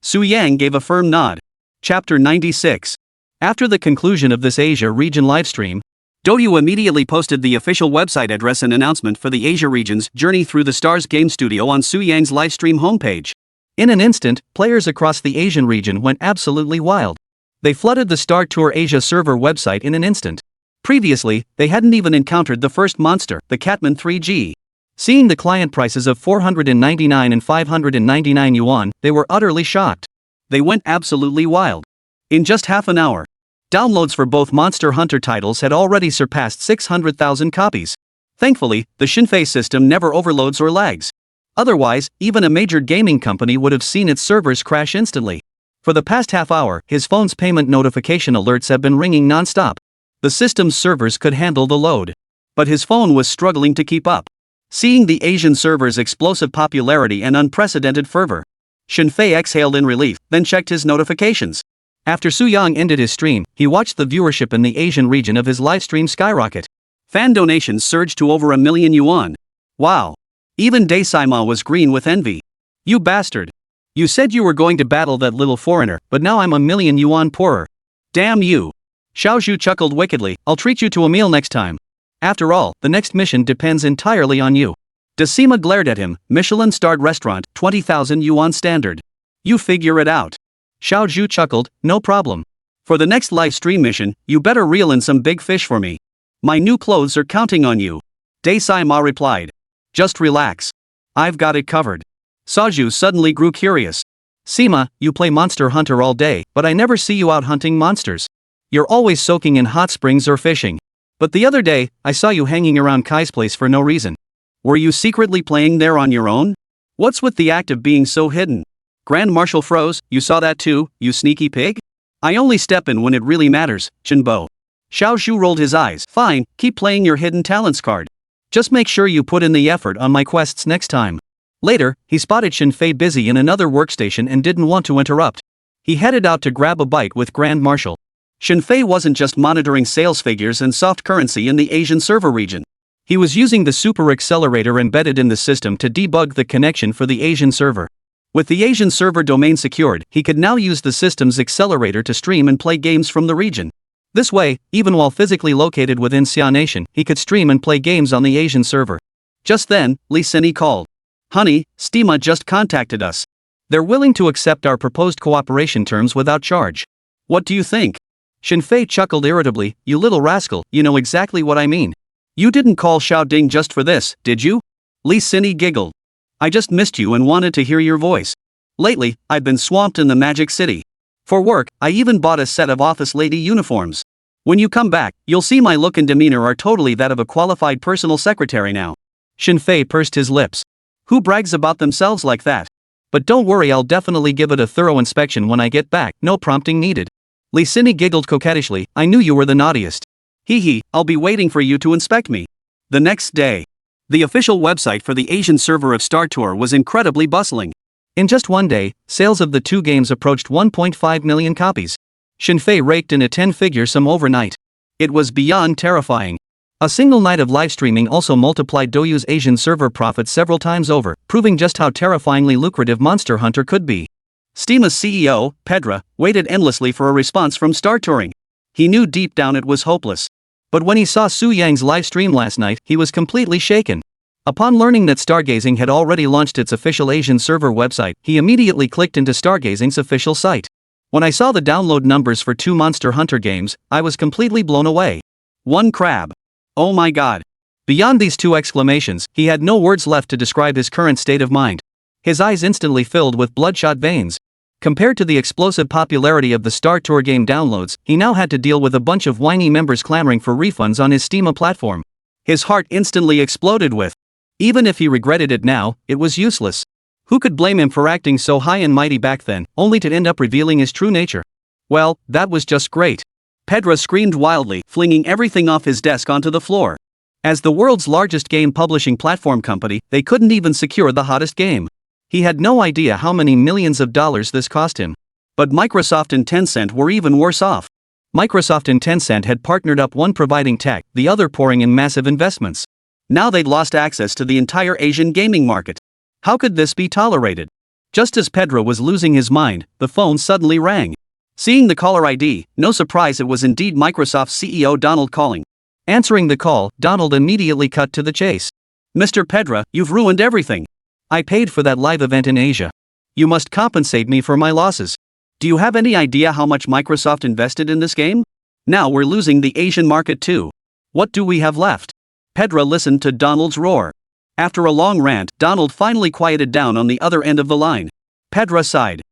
Su Yang gave a firm nod. Chapter 96. After the conclusion of this Asia region livestream, Douyu immediately posted the official website address and announcement for the Asia region's Journey Through the Stars game studio on Su Yang's livestream homepage. In an instant, players across the Asian region went absolutely wild. They flooded the Star Tour Asia server website in an instant. Previously, they hadn't even encountered the first monster, the Catman 3G. Seeing the client prices of 499 and 599 yuan, they were utterly shocked. They went absolutely wild. In just half an hour, downloads for both Monster Hunter titles had already surpassed 600,000 copies. Thankfully, the Yefei system never overloads or lags. Otherwise, even a major gaming company would have seen its servers crash instantly. For the past half hour, his phone's payment notification alerts have been ringing non-stop. The system's servers could handle the load. But his phone was struggling to keep up. Seeing the Asian server's explosive popularity and unprecedented fervor, Yefei exhaled in relief, then checked his notifications. After Su Yang ended his stream, he watched the viewership in the Asian region of his livestream skyrocket. Fan donations surged to over 1 million yuan. Wow. Even Daisaima was green with envy. You bastard. You said you were going to battle that little foreigner, but now I'm 1 million yuan poorer. Damn you. Xiaozhu chuckled wickedly, I'll treat you to a meal next time. After all, the next mission depends entirely on you. Daisaima glared at him, Michelin-starred restaurant, 20,000 yuan standard. You figure it out. Xiaozhu chuckled, no problem. For the next live stream mission, you better reel in some big fish for me. My new clothes are counting on you. Daisaima replied. Just relax. I've got it covered. Xiaozhu suddenly grew curious. Sima, you play Monster Hunter all day, but I never see you out hunting monsters. You're always soaking in hot springs or fishing. But the other day, I saw you hanging around Kai's place for no reason. Were you secretly playing there on your own? What's with the act of being so hidden? Grand Marshal froze, you saw that too, you sneaky pig? I only step in when it really matters, Chenbo. Xiaozhu rolled his eyes. Fine, keep playing your hidden talents card. Just make sure you put in the effort on my quests next time. Later, he spotted Yefei busy in another workstation and didn't want to interrupt. He headed out to grab a bite with Grand Marshal. Yefei wasn't just monitoring sales figures and soft currency in the Asian server region. He was using the super accelerator embedded in the system to debug the connection for the Asian server. With the Asian server domain secured, he could now use the system's accelerator to stream and play games from the region. This way, even while physically located within Xia Nation, he could stream and play games on the Asian server. Just then, Li Sini called. Honey, Steema just contacted us. They're willing to accept our proposed cooperation terms without charge. What do you think? Yefei chuckled irritably, you little rascal, you know exactly what I mean. You didn't call Xiao Ding just for this, did you? Li Sini giggled. I just missed you and wanted to hear your voice. Lately, I've been swamped in the Magic City. For work, I even bought a set of office lady uniforms. When you come back, you'll see my look and demeanor are totally that of a qualified personal secretary now. Yefei pursed his lips. Who brags about themselves like that? But don't worry, I'll definitely give it a thorough inspection when I get back, no prompting needed. Li Sini giggled coquettishly, I knew you were the naughtiest. Hee hee, I'll be waiting for you to inspect me. The next day, the official website for the Asian server of Star Tour was incredibly bustling. In just one day, sales of the two games approached 1.5 million copies. Yefei raked in a 10-figure sum overnight. It was beyond terrifying. A single night of live streaming also multiplied Douyu's Asian server profits several times over, proving just how terrifyingly lucrative Monster Hunter could be. Steema's CEO, Pedra, waited endlessly for a response from Star Touring. He knew deep down it was hopeless. But when he saw Su Yang's live stream last night, he was completely shaken. Upon learning that Stargazing had already launched its official Asian server website, he immediately clicked into Stargazing's official site. When I saw the download numbers for two Monster Hunter games, I was completely blown away. One crab. Oh my god. Beyond these two exclamations, he had no words left to describe his current state of mind. His eyes instantly filled with bloodshot veins. Compared to the explosive popularity of the Star Tour game downloads, he now had to deal with a bunch of whiny members clamoring for refunds on his Steam platform. His heart instantly exploded with. Even if he regretted it now, it was useless. Who could blame him for acting so high and mighty back then, only to end up revealing his true nature? Well, that was just great. Pedro screamed wildly, flinging everything off his desk onto the floor. As the world's largest game publishing platform company, they couldn't even secure the hottest game. He had no idea how many millions of dollars this cost him. But Microsoft and Tencent were even worse off. Microsoft and Tencent had partnered up, one providing tech, the other pouring in massive investments. Now they'd lost access to the entire Asian gaming market. How could this be tolerated? Just as Pedro was losing his mind, the phone suddenly rang. Seeing the caller ID, no surprise, it was indeed Microsoft CEO Donald calling. Answering the call, Donald immediately cut to the chase. Mr. Pedro, you've ruined everything. I paid for that live event in Asia. You must compensate me for my losses. Do you have any idea how much Microsoft invested in this game? Now we're losing the Asian market too. What do we have left? Pedro listened to Donald's roar. After a long rant, Donald finally quieted down on the other end of the line. Pedro sighed.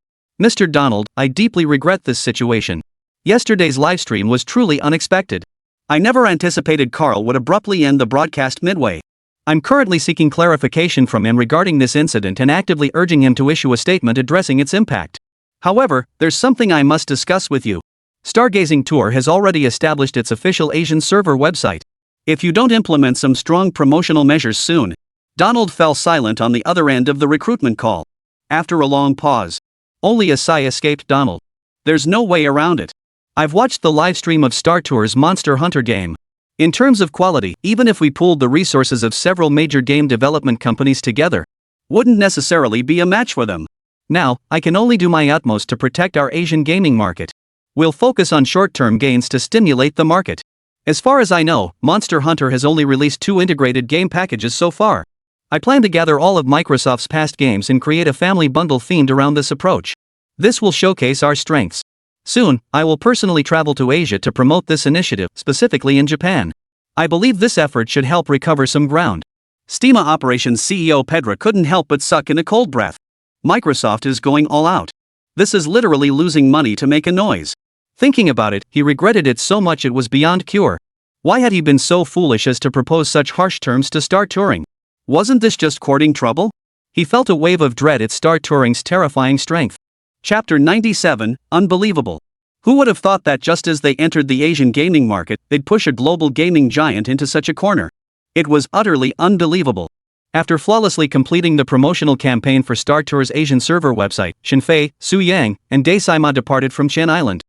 Mr. Donald, I deeply regret this situation. Yesterday's livestream was truly unexpected. I never anticipated Carl would abruptly end the broadcast midway. I'm currently seeking clarification from him regarding this incident and actively urging him to issue a statement addressing its impact. However, there's something I must discuss with you. Stargazing Tour has already established its official Asian server website. If you don't implement some strong promotional measures soon. Donald fell silent on the other end of the recruitment call. After a long pause, only a sigh escaped Donald. There's no way around it. I've watched the live stream of Star Tour's Monster Hunter game. In terms of quality, even if we pooled the resources of several major game development companies together, wouldn't necessarily be a match for them. Now, I can only do my utmost to protect our Asian gaming market. We'll focus on short-term gains to stimulate the market. As far as I know, Monster Hunter has only released 2 integrated game packages so far. I plan to gather all of Microsoft's past games and create a family bundle themed around this approach. This will showcase our strengths. Soon, I will personally travel to Asia to promote this initiative, specifically in Japan. I believe this effort should help recover some ground. Steam Operations CEO Pedro couldn't help but suck in a cold breath. Microsoft is going all out. This is literally losing money to make a noise. Thinking about it, he regretted it so much it was beyond cure. Why had he been so foolish as to propose such harsh terms to start touring? Wasn't this just courting trouble? He felt a wave of dread at Star Touring's terrifying strength. Chapter 97, Unbelievable. Who would have thought that just as they entered the Asian gaming market, they'd push a global gaming giant into such a corner? It was utterly unbelievable. After flawlessly completing the promotional campaign for Star Tour's Asian server website, Yefei, Su Yang, and Dai Saima departed from Chen Island.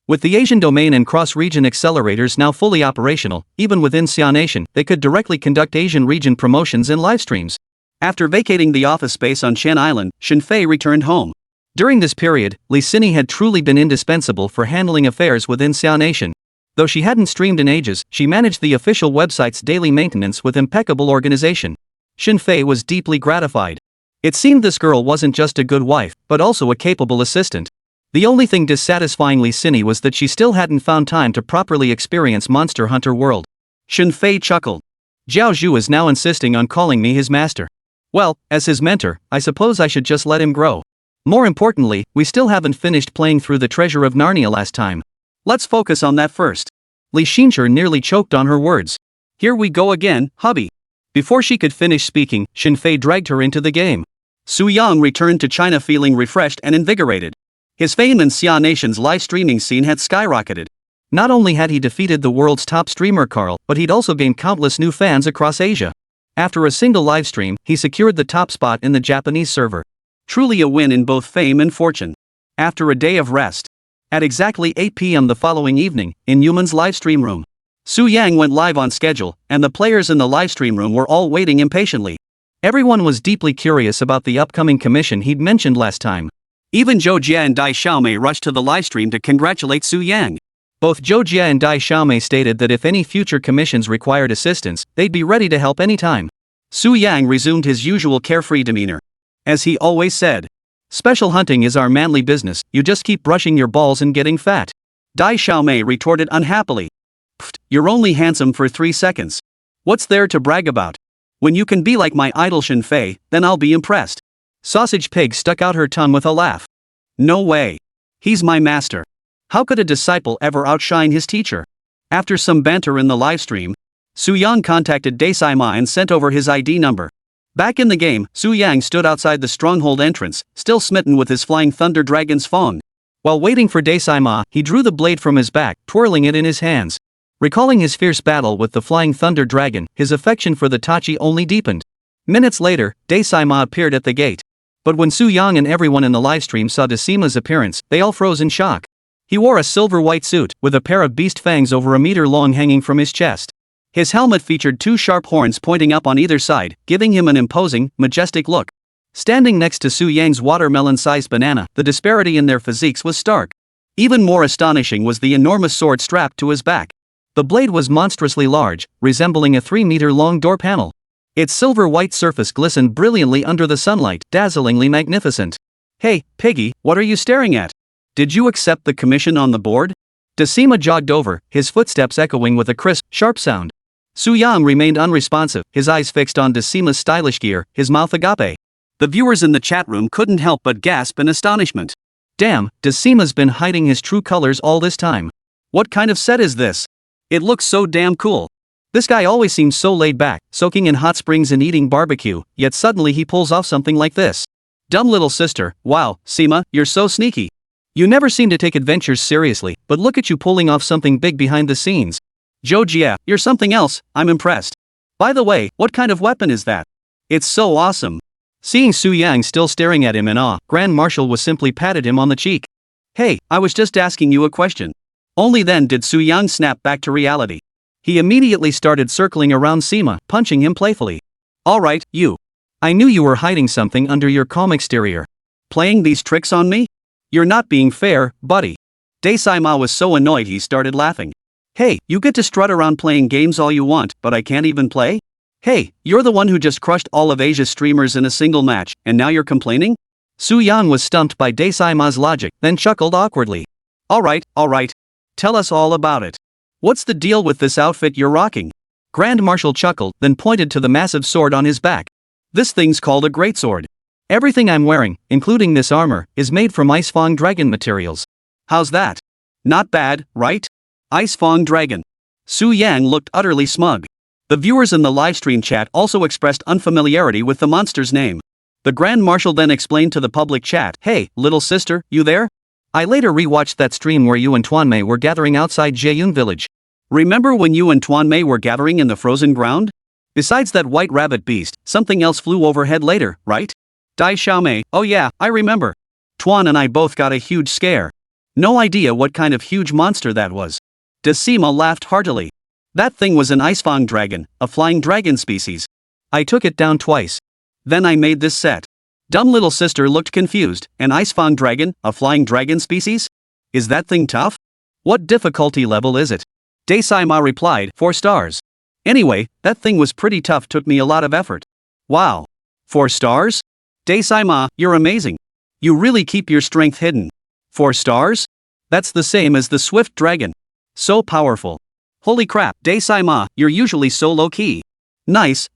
With the Asian domain and cross-region accelerators now fully operational, even within Xianation, they could directly conduct Asian region promotions and livestreams. After vacating the office space on Chen Island, Yefei returned home. During this period, Li Xini had truly been indispensable for handling affairs within Xianation. Though she hadn't streamed in ages, she managed the official website's daily maintenance with impeccable organization. Yefei was deeply gratified. It seemed this girl wasn't just a good wife, but also a capable assistant. The only thing dissatisfying Li Xini was that she still hadn't found time to properly experience Monster Hunter World. Yefei chuckled. Zhao Zhu is now insisting on calling me his master. Well, as his mentor, I suppose I should just let him grow. More importantly, we still haven't finished playing through the Treasure of Narnia last time. Let's focus on that first. Li Xincher nearly choked on her words. Here we go again, hubby. Before she could finish speaking, Yefei dragged her into the game. Su Yang returned to China feeling refreshed and invigorated. His fame in Xianation's live streaming scene had skyrocketed. Not only had he defeated the world's top streamer Carl, but he'd also gained countless new fans across Asia. After a single livestream, he secured the top spot in the Japanese server. Truly a win in both fame and fortune. After a day of rest. At exactly 8 p.m. the following evening, in Yuman's livestream room, Su Yang went live on schedule, and the players in the livestream room were all waiting impatiently. Everyone was deeply curious about the upcoming commission he'd mentioned last time. Even Zhou Jia and Dai Xiaomei rushed to the livestream to congratulate Su Yang. Both Zhou Jia and Dai Xiaomei stated that if any future commissions required assistance, they'd be ready to help anytime. Su Yang resumed his usual carefree demeanor. As he always said, special hunting is our manly business, you just keep brushing your balls and getting fat. Dai Xiaomei retorted unhappily. Pfft, you're only handsome for 3 seconds. What's there to brag about? When you can be like my idol Yefei, then I'll be impressed. Sausage Pig stuck out her tongue with a laugh. No way. He's my master. How could a disciple ever outshine his teacher? After some banter in the livestream, Su Yang contacted Daesaima and sent over his ID number. Back in the game, Su Yang stood outside the stronghold entrance, still smitten with his flying thunder dragon's fong. While waiting for Daesaima, he drew the blade from his back, twirling it in his hands. Recalling his fierce battle with the flying thunder dragon, his affection for the Tachi only deepened. Minutes later, Daesaima appeared at the gate. But when Su Yang and everyone in the livestream saw Daesaima's appearance, they all froze in shock. He wore a silver-white suit, with a pair of beast fangs over a meter long hanging from his chest. His helmet featured 2 sharp horns pointing up on either side, giving him an imposing, majestic look. Standing next to Su Yang's watermelon-sized banana, the disparity in their physiques was stark. Even more astonishing was the enormous sword strapped to his back. The blade was monstrously large, resembling a 3-meter-long door panel. Its silver-white surface glistened brilliantly under the sunlight, dazzlingly magnificent. Hey, Piggy, what are you staring at? Did you accept the commission on the board? Daesaima jogged over, his footsteps echoing with a crisp, sharp sound. Su Yang remained unresponsive, his eyes fixed on Daesaima's stylish gear, his mouth agape. The viewers in the chat room couldn't help but gasp in astonishment. Damn, Daesaima's been hiding his true colors all this time. What kind of set is this? It looks so damn cool. This guy always seems so laid back, soaking in hot springs and eating barbecue, yet suddenly he pulls off something like this. Dumb little sister, wow, Sima, you're so sneaky. You never seem to take adventures seriously, but look at you pulling off something big behind the scenes. Jojia, you're something else, I'm impressed. By the way, what kind of weapon is that? It's so awesome. Seeing Su Yang still staring at him in awe, Grand Marshal was simply patted him on the cheek. Hey, I was just asking you a question. Only then did Su Yang snap back to reality. He immediately started circling around Sima, punching him playfully. Alright, you. I knew you were hiding something under your calm exterior. Playing these tricks on me? You're not being fair, buddy. Daesaima was so annoyed he started laughing. Hey, you get to strut around playing games all you want, but I can't even play? Hey, you're the one who just crushed all of Asia's streamers in a single match, and now you're complaining? Su Yang was stumped by Daesaima's logic, then chuckled awkwardly. Alright. Tell us all about it. What's the deal with this outfit you're rocking? Grand Marshal chuckled, then pointed to the massive sword on his back. This thing's called a greatsword. Everything I'm wearing, including this armor, is made from Ice Fong Dragon materials. How's that? Not bad, right? Ice Fong Dragon. Su Yang looked utterly smug. The viewers in the livestream chat also expressed unfamiliarity with the monster's name. The Grand Marshal then explained to the public chat, Hey, little sister, you there? I later rewatched that stream where you and Tuanmei were gathering outside Jieyun village. Remember when you and Tuanmei were gathering in the frozen ground? Besides that white rabbit beast, something else flew overhead later, right? Dai Xiaomei, oh yeah, I remember. Tuan and I both got a huge scare. No idea what kind of huge monster that was. Daesaima laughed heartily. That thing was an icefang dragon, a flying dragon species. I took it down twice. Then I made this set. Dumb little sister looked confused. An icefang dragon, a flying dragon species? Is that thing tough? What difficulty level is it? Daesaima replied, 4 stars. Anyway, that thing was pretty tough, took me a lot of effort. Wow. 4 stars? Daesaima, you're amazing. You really keep your strength hidden. 4 stars? That's the same as the swift dragon. So powerful. Holy crap, Daesaima, you're usually so low-key. Nice.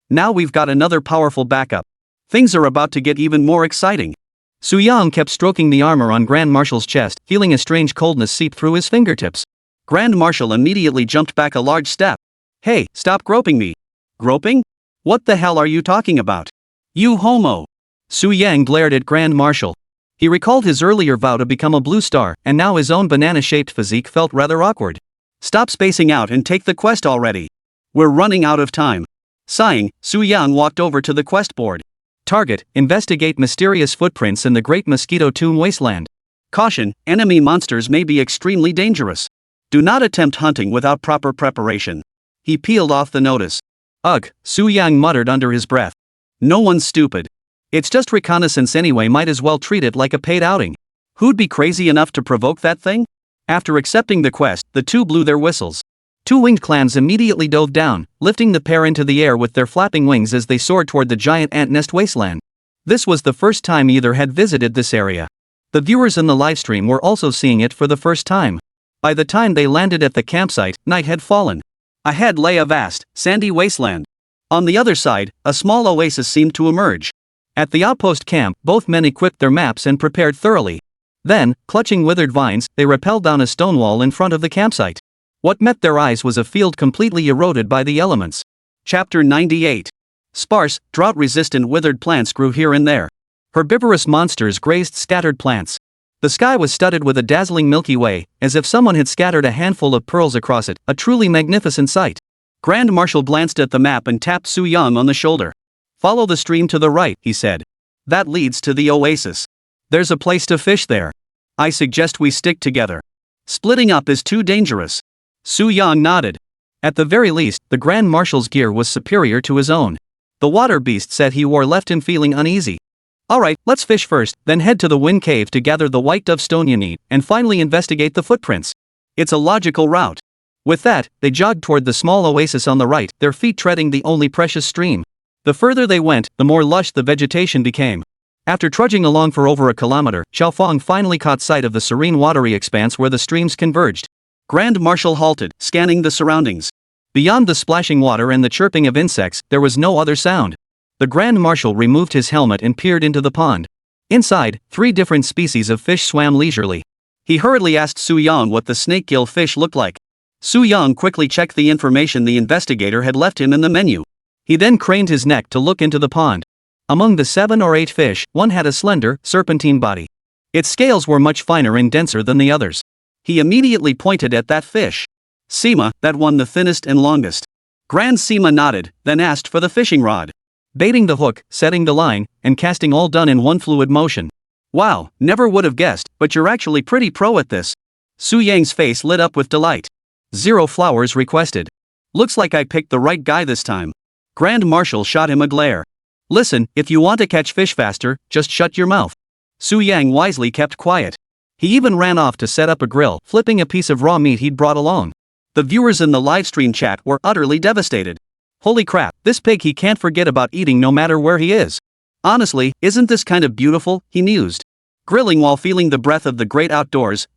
Now we've got another powerful backup. Things are about to get even more exciting. Su Yang kept stroking the armor on Grand Marshal's chest, feeling a strange coldness seep through his fingertips. Grand Marshal immediately jumped back a large step. Hey, stop groping me. Groping? What the hell are you talking about? You homo. Su Yang glared at Grand Marshal. He recalled his earlier vow to become a blue star, and now his own banana-shaped physique felt rather awkward. Stop spacing out and take the quest already. We're running out of time. Sighing, Su Yang walked over to the quest board. Target, investigate mysterious footprints in the Great Mosquito Tomb Wasteland. Caution, enemy monsters may be extremely dangerous. Do not attempt hunting without proper preparation. He peeled off the notice. Ugh, Su Yang muttered under his breath. No one's stupid. It's just reconnaissance anyway, might as well treat it like a paid outing. Who'd be crazy enough to provoke that thing? After accepting the quest, the two blew their whistles. 2 winged clans immediately dove down, lifting the pair into the air with their flapping wings as they soared toward the giant ant nest wasteland. This was the first time either had visited this area. The viewers in the livestream were also seeing it for the first time. By the time they landed at the campsite, night had fallen. Ahead lay a vast, sandy wasteland. On the other side, a small oasis seemed to emerge. At the outpost camp, both men equipped their maps and prepared thoroughly. Then, clutching withered vines, they rappelled down a stone wall in front of the campsite. What met their eyes was a field completely eroded by the elements. Chapter 98. Sparse, drought-resistant withered plants grew here and there. Herbivorous monsters grazed scattered plants. The sky was studded with a dazzling Milky Way, as if someone had scattered a handful of pearls across it, a truly magnificent sight. Grand Marshal glanced at the map and tapped Su Yang on the shoulder. "Follow the stream to the right," he said. "That leads to the oasis. There's a place to fish there. I suggest we stick together. Splitting up is too dangerous." Su Yang nodded. At the very least, the Grand Marshal's gear was superior to his own. The water beast said he wore left him feeling uneasy. "Alright, let's fish first, then head to the wind cave to gather the white dove stone you need, and finally investigate the footprints. It's a logical route." With that, they jogged toward the small oasis on the right, their feet treading the only precious stream. The further they went, the more lush the vegetation became. After trudging along for over a kilometer, Xiaofang finally caught sight of the serene watery expanse where the streams converged. Grand Marshal halted, scanning the surroundings. Beyond the splashing water and the chirping of insects, there was no other sound. The Grand Marshal removed his helmet and peered into the pond. Inside, 3 different species of fish swam leisurely. He hurriedly asked Su Yang what the snakegill fish looked like. Su Yang quickly checked the information the investigator had left him in the menu. He then craned his neck to look into the pond. Among the 7 or 8 fish, one had a slender, serpentine body. Its scales were much finer and denser than the others. He immediately pointed at that fish. "Sima, that one the thinnest and longest." Grand Sima nodded, then asked for the fishing rod. Baiting the hook, setting the line, and casting all done in one fluid motion. "Wow, never would have guessed, but you're actually pretty pro at this." Su Yang's face lit up with delight. 0 flowers requested. "Looks like I picked the right guy this time." Grand Marshal shot him a glare. "Listen, if you want to catch fish faster, just shut your mouth." Su Yang wisely kept quiet. He even ran off to set up a grill, flipping a piece of raw meat he'd brought along. The viewers in the livestream chat were utterly devastated. "Holy crap, this pig he can't forget about eating no matter where he is. Honestly, isn't this kind of beautiful?" he mused. "Grilling while feeling the breath of the great outdoors,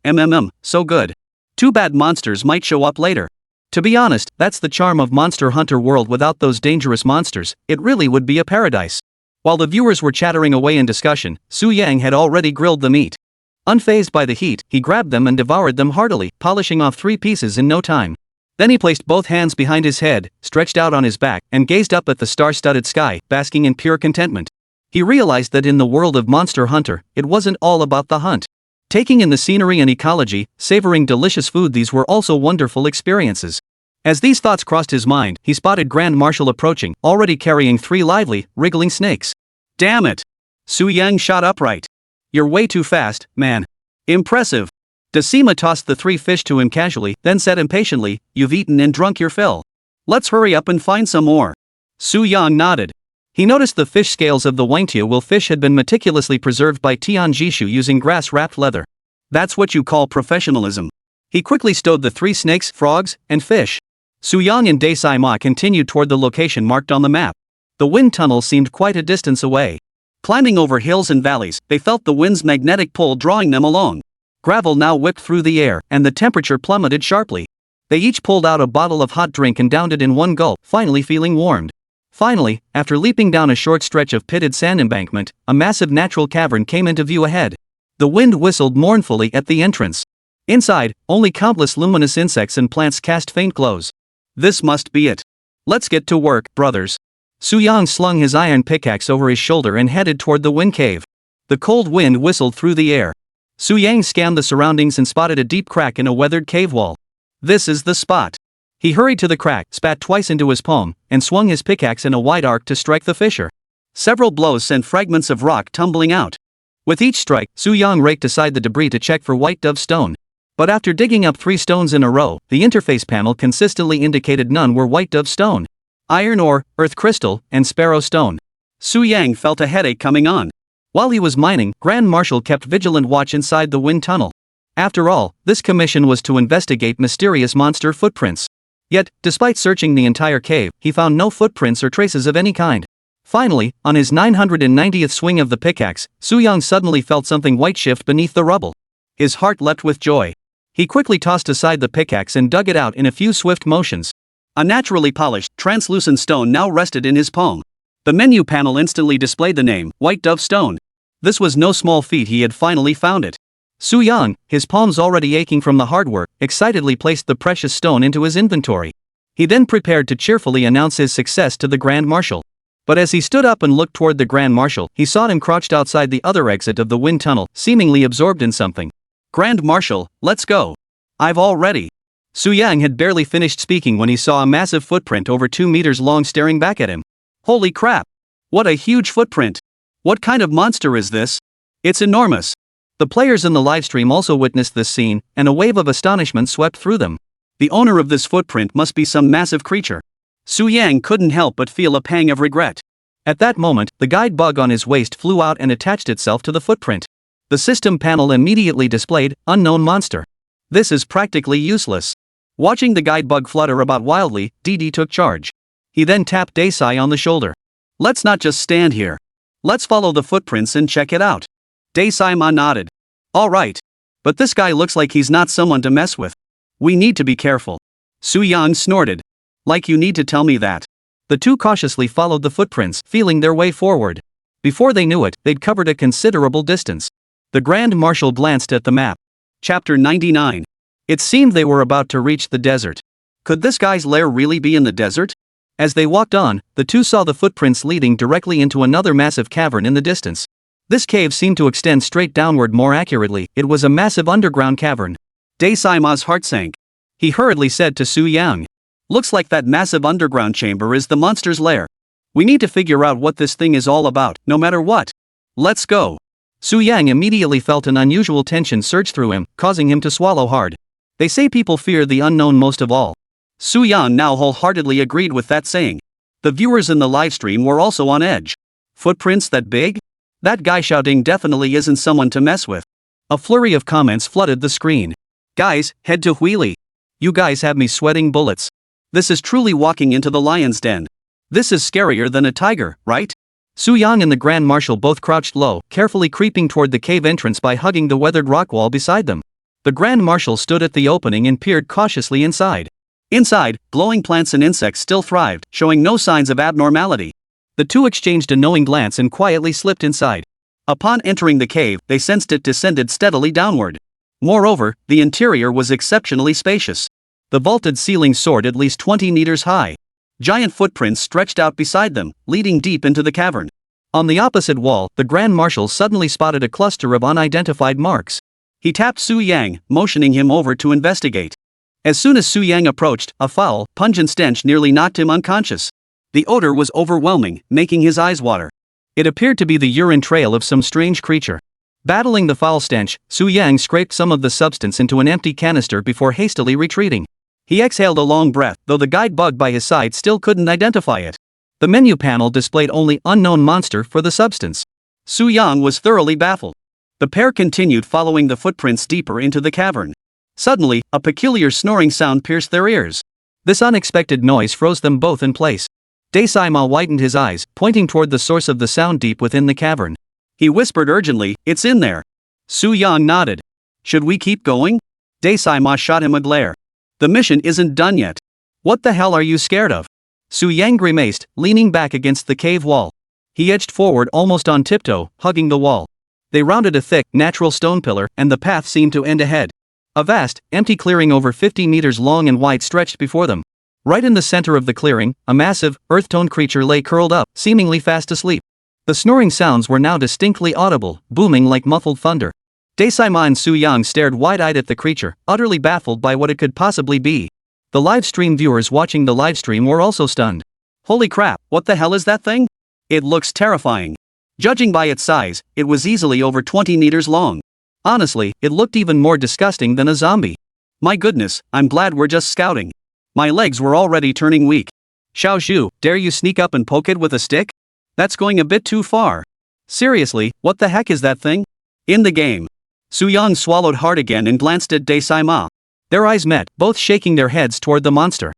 so good. Too bad monsters might show up later." To be honest, that's the charm of Monster Hunter World. Without those dangerous monsters, it really would be a paradise. While the viewers were chattering away in discussion, Su Yang had already grilled the meat. Unfazed by the heat, he grabbed them and devoured them heartily, polishing off 3 pieces in no time. Then he placed both hands behind his head, stretched out on his back, and gazed up at the star-studded sky, basking in pure contentment. He realized that in the world of Monster Hunter, it wasn't all about the hunt. Taking in the scenery and ecology, savoring delicious food, these were also wonderful experiences. As these thoughts crossed his mind, he spotted Grand Marshal approaching, already carrying 3 lively, wriggling snakes. "Damn it!" Su Yang shot upright. "You're way too fast, man." "Impressive." Decima tossed the 3 fish to him casually, then said impatiently, "You've eaten and drunk your fill. Let's hurry up and find some more." Su Yang nodded. He noticed the fish scales of the Wangtia fish had been meticulously preserved by Tian Jishu using grass-wrapped leather. That's what you call professionalism. He quickly stowed the 3 snakes, frogs, and fish. Su Yang and Desai Ma continued toward the location marked on the map. The wind tunnel seemed quite a distance away. Climbing over hills and valleys, they felt the wind's magnetic pull drawing them along. Gravel now whipped through the air, and the temperature plummeted sharply. They each pulled out a bottle of hot drink and downed it in one gulp, finally feeling warmed. Finally, after leaping down a short stretch of pitted sand embankment, a massive natural cavern came into view ahead. The wind whistled mournfully at the entrance. Inside, only countless luminous insects and plants cast faint glows. "This must be it. Let's get to work, brothers." Su Yang slung his iron pickaxe over his shoulder and headed toward the wind cave. The cold wind whistled through the air. Su Yang scanned the surroundings and spotted a deep crack in a weathered cave wall. "This is the spot." He hurried to the crack, spat twice into his palm, and swung his pickaxe in a wide arc to strike the fissure. Several blows sent fragments of rock tumbling out. With each strike, Su Yang raked aside the debris to check for white dove stone. But after digging up 3 stones in a row, the interface panel consistently indicated none were white dove stone. Iron ore, earth crystal, and sparrow stone. Su Yang felt a headache coming on. While he was mining, Grand Marshal kept vigilant watch inside the wind tunnel. After all, this commission was to investigate mysterious monster footprints. Yet, despite searching the entire cave, he found no footprints or traces of any kind. Finally, on his 990th swing of the pickaxe, Su Yang suddenly felt something white shift beneath the rubble. His heart leapt with joy. He quickly tossed aside the pickaxe and dug it out in a few swift motions. A naturally polished, translucent stone now rested in his palm. The menu panel instantly displayed the name, White Dove Stone. This was no small feat, he had finally found it. Su Yang, his palms already aching from the hard work, excitedly placed the precious stone into his inventory. He then prepared to cheerfully announce his success to the Grand Marshal. But as he stood up and looked toward the Grand Marshal, he saw him crouched outside the other exit of the wind tunnel, seemingly absorbed in something. Grand Marshal, let's go. I've already. Su Yang had barely finished speaking when he saw a massive footprint over 2 meters long staring back at him. Holy crap! What a huge footprint! What kind of monster is this? It's enormous. The players in the livestream also witnessed this scene, and a wave of astonishment swept through them. The owner of this footprint must be some massive creature. Su Yang couldn't help but feel a pang of regret. At that moment, the guide bug on his waist flew out and attached itself to the footprint. The system panel immediately displayed, Unknown Monster. This is practically useless. Watching the guide bug flutter about wildly, Didi took charge. He then tapped Desai on the shoulder. Let's not just stand here. Let's follow the footprints and check it out. Desai-ma nodded. Alright. But this guy looks like he's not someone to mess with. We need to be careful. Su Yang snorted. Like you need to tell me that. The two cautiously followed the footprints, feeling their way forward. Before they knew it, they'd covered a considerable distance. The Grand Marshal glanced at the map. Chapter 99. It seemed they were about to reach the desert. Could this guy's lair really be in the desert? As they walked on, the two saw the footprints leading directly into another massive cavern in the distance. This cave seemed to extend straight downward. More accurately, it was a massive underground cavern. Desai-ma's heart sank. He hurriedly said to Su Yang. Looks like that massive underground chamber is the monster's lair. We need to figure out what this thing is all about, no matter what. Let's go. Su Yang immediately felt an unusual tension surge through him, causing him to swallow hard. They say people fear the unknown most of all. Su Yang now wholeheartedly agreed with that saying. The viewers in the livestream were also on edge. Footprints that big? That guy shouting definitely isn't someone to mess with. A flurry of comments flooded the screen. Guys, head to Wheelie. You guys have me sweating bullets. This is truly walking into the lion's den. This is scarier than a tiger, right? Su Yang and the Grand Marshal both crouched low, carefully creeping toward the cave entrance by hugging the weathered rock wall beside them. The Grand Marshal stood at the opening and peered cautiously inside. Inside, glowing plants and insects still thrived, showing no signs of abnormality. The two exchanged a knowing glance and quietly slipped inside. Upon entering the cave, they sensed it descended steadily downward. Moreover, the interior was exceptionally spacious. The vaulted ceiling soared at least 20 meters high. Giant footprints stretched out beside them, leading deep into the cavern. On the opposite wall, the Grand Marshal suddenly spotted a cluster of unidentified marks. He tapped Su Yang, motioning him over to investigate. As soon as Su Yang approached, a foul, pungent stench nearly knocked him unconscious. The odor was overwhelming, making his eyes water. It appeared to be the urine trail of some strange creature. Battling the foul stench, Su Yang scraped some of the substance into an empty canister before hastily retreating. He exhaled a long breath, though the guide bug by his side still couldn't identify it. The menu panel displayed only Unknown Monster for the substance. Su Yang was thoroughly baffled. The pair continued following the footprints deeper into the cavern. Suddenly, a peculiar snoring sound pierced their ears. This unexpected noise froze them both in place. Desai-ma widened his eyes, pointing toward the source of the sound deep within the cavern. He whispered urgently, "It's in there." Su Yang nodded. "Should we keep going?" Desai-ma shot him a glare. "The mission isn't done yet." "What the hell are you scared of?" Su Yang grimaced, leaning back against the cave wall. He edged forward almost on tiptoe, hugging the wall. They rounded a thick, natural stone pillar, and the path seemed to end ahead. A vast, empty clearing over 50 meters long and wide stretched before them. Right in the center of the clearing, a massive, earth-toned creature lay curled up, seemingly fast asleep. The snoring sounds were now distinctly audible, booming like muffled thunder. Desai-ma and Su Yang stared wide-eyed at the creature, utterly baffled by what it could possibly be. The livestream viewers watching the livestream were also stunned. Holy crap, what the hell is that thing? It looks terrifying. Judging by its size, it was easily over 20 meters long. Honestly, it looked even more disgusting than a zombie. My goodness, I'm glad we're just scouting. My legs were already turning weak. Xiao Zhu, dare you sneak up and poke it with a stick? That's going a bit too far. Seriously, what the heck is that thing? In the game. Su Yang swallowed hard again and glanced at Desai-ma. Their eyes met, both shaking their heads toward the monster.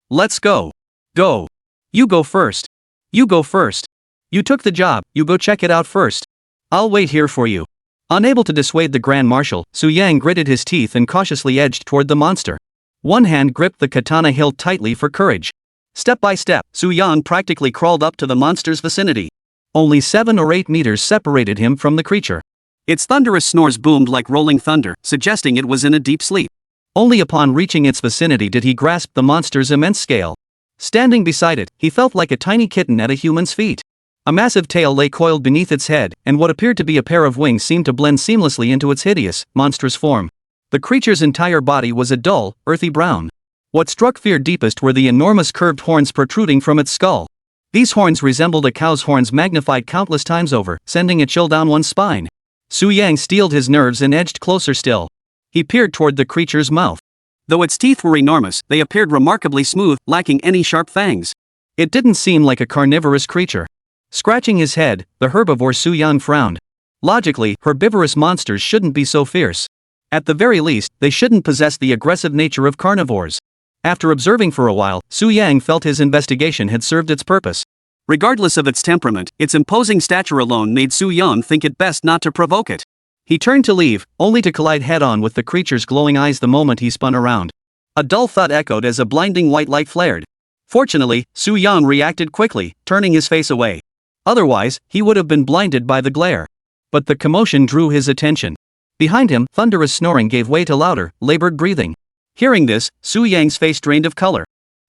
Let's go. Go. You go first. You go first. You took the job, you go check it out first. I'll wait here for you. Unable to dissuade the Grand Marshal, Su Yang gritted his teeth and cautiously edged toward the monster. One hand gripped the katana hilt tightly for courage. Step by step, Su Yang practically crawled up to the monster's vicinity. Only 7 or 8 meters separated him from the creature. Its thunderous snores boomed like rolling thunder, suggesting it was in a deep sleep. Only upon reaching its vicinity did he grasp the monster's immense scale. Standing beside it, he felt like a tiny kitten at a human's feet. A massive tail lay coiled beneath its head, and what appeared to be a pair of wings seemed to blend seamlessly into its hideous, monstrous form. The creature's entire body was a dull, earthy brown. What struck fear deepest were the enormous curved horns protruding from its skull. These horns resembled a cow's horns magnified countless times over, sending a chill down one's spine. Su Yang steeled his nerves and edged closer still. He peered toward the creature's mouth. Though its teeth were enormous, they appeared remarkably smooth, lacking any sharp fangs. It didn't seem like a carnivorous creature. Scratching his head, the herbivore Su Yang frowned. Logically, herbivorous monsters shouldn't be so fierce. At the very least, they shouldn't possess the aggressive nature of carnivores. After observing for a while, Su Yang felt his investigation had served its purpose. Regardless of its temperament, its imposing stature alone made Su Yang think it best not to provoke it. He turned to leave, only to collide head-on with the creature's glowing eyes the moment he spun around. A dull thud echoed as a blinding white light flared. Fortunately, Su Yang reacted quickly, turning his face away. Otherwise, he would have been blinded by the glare. But the commotion drew his attention. Behind him, thunderous snoring gave way to louder, labored breathing. Hearing this, Su Yang's face drained of color.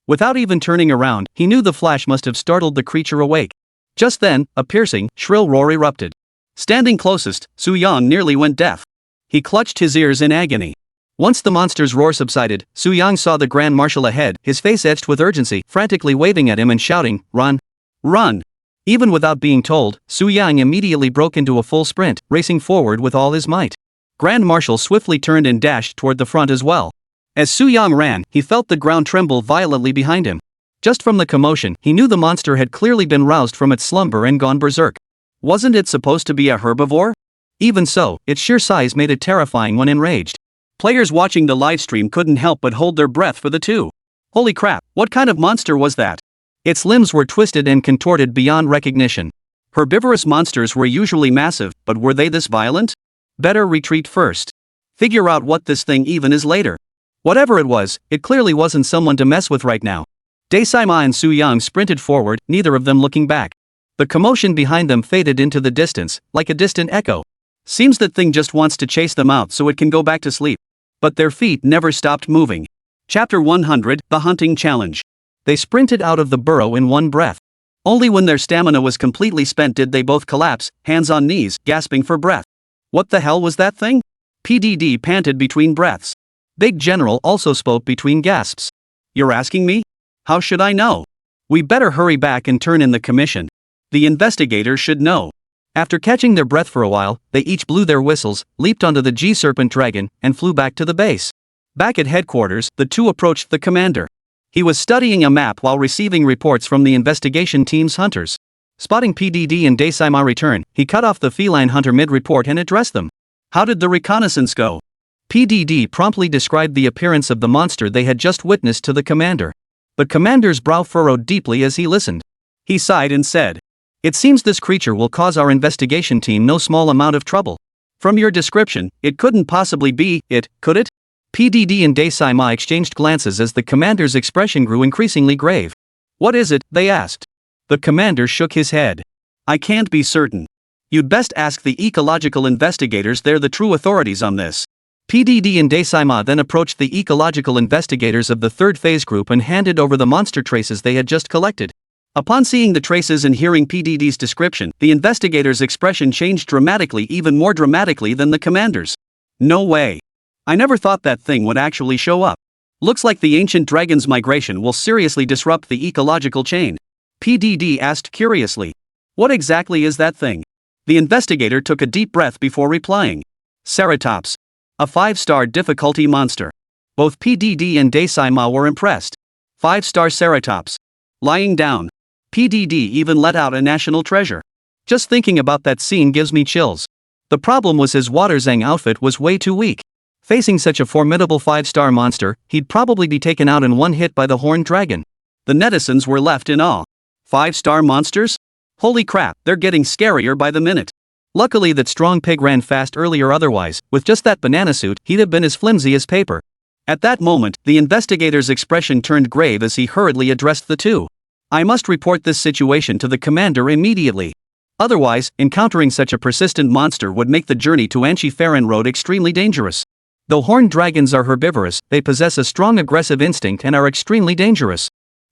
Without even turning around, he knew the flash must have startled the creature awake. Just then, a piercing, shrill roar erupted. Standing closest, Su Yang nearly went deaf. He clutched his ears in agony. Once the monster's roar subsided, Su Yang saw the Grand Marshal ahead, his face etched with urgency, frantically waving at him and shouting, "Run! Run!" Even without being told, Su Yang immediately broke into a full sprint, racing forward with all his might. Grand Marshal swiftly turned and dashed toward the front as well. As Su Yang ran, he felt the ground tremble violently behind him. Just from the commotion, he knew the monster had clearly been roused from its slumber and gone berserk. Wasn't it supposed to be a herbivore? Even so, its sheer size made it terrifying when enraged. Players watching the livestream couldn't help but hold their breath for the two. Holy crap, what kind of monster was that? Its limbs were twisted and contorted beyond recognition. Herbivorous monsters were usually massive, but were they this violent? Better retreat first. Figure out what this thing even is later. Whatever it was, it clearly wasn't someone to mess with right now. Daesaima and Su Yang sprinted forward, neither of them looking back. The commotion behind them faded into the distance, like a distant echo. Seems that thing just wants to chase them out so it can go back to sleep. But their feet never stopped moving. Chapter 100, The Hunting Challenge. They sprinted out of the burrow in one breath. Only when their stamina was completely spent did they both collapse, hands on knees, gasping for breath. What the hell was that thing? PDD panted between breaths. Big General also spoke between gasps. You're asking me? How should I know? We better hurry back and turn in the commission. The investigators should know. After catching their breath for a while, they each blew their whistles, leaped onto the G-Serpent Dragon, and flew back to the base. Back at headquarters, the two approached the commander. He was studying a map while receiving reports from the investigation team's hunters. Spotting PDD and Daesaima return, he cut off the feline hunter mid-report and addressed them. How did the reconnaissance go? PDD promptly described the appearance of the monster they had just witnessed to the commander. The commander's brow furrowed deeply as he listened. He sighed and said, "It seems this creature will cause our investigation team no small amount of trouble. From your description, it couldn't possibly be it, could it?" PDD and Daesaima exchanged glances as the commander's expression grew increasingly grave. "What is it?" they asked. The commander shook his head. "I can't be certain. You'd best ask the ecological investigators, they're the true authorities on this." PDD and Daesaima then approached the ecological investigators of the third phase group and handed over the monster traces they had just collected. Upon seeing the traces and hearing PDD's description, the investigators' expression changed dramatically, even more dramatically than the commander's. "No way. I never thought that thing would actually show up. Looks like the ancient dragon's migration will seriously disrupt the ecological chain." PDD asked curiously. "What exactly is that thing?" The investigator took a deep breath before replying. "Ceratops. A 5-star difficulty monster." Both PDD and Daesaima were impressed. 5-star Ceratops. Lying down. PDD even let out a national treasure. Just thinking about that scene gives me chills. The problem was his Waterzang outfit was way too weak. Facing such a formidable 5-star monster, he'd probably be taken out in one hit by the horned dragon. The netizens were left in awe. 5-star monsters? Holy crap, they're getting scarier by the minute. Luckily that strong pig ran fast earlier, otherwise, with just that banana suit, he'd have been as flimsy as paper. At that moment, the investigator's expression turned grave as he hurriedly addressed the two. I must report this situation to the commander immediately. Otherwise, encountering such a persistent monster would make the journey to Anchi-Farron Road extremely dangerous. Though horned dragons are herbivorous, they possess a strong aggressive instinct and are extremely dangerous.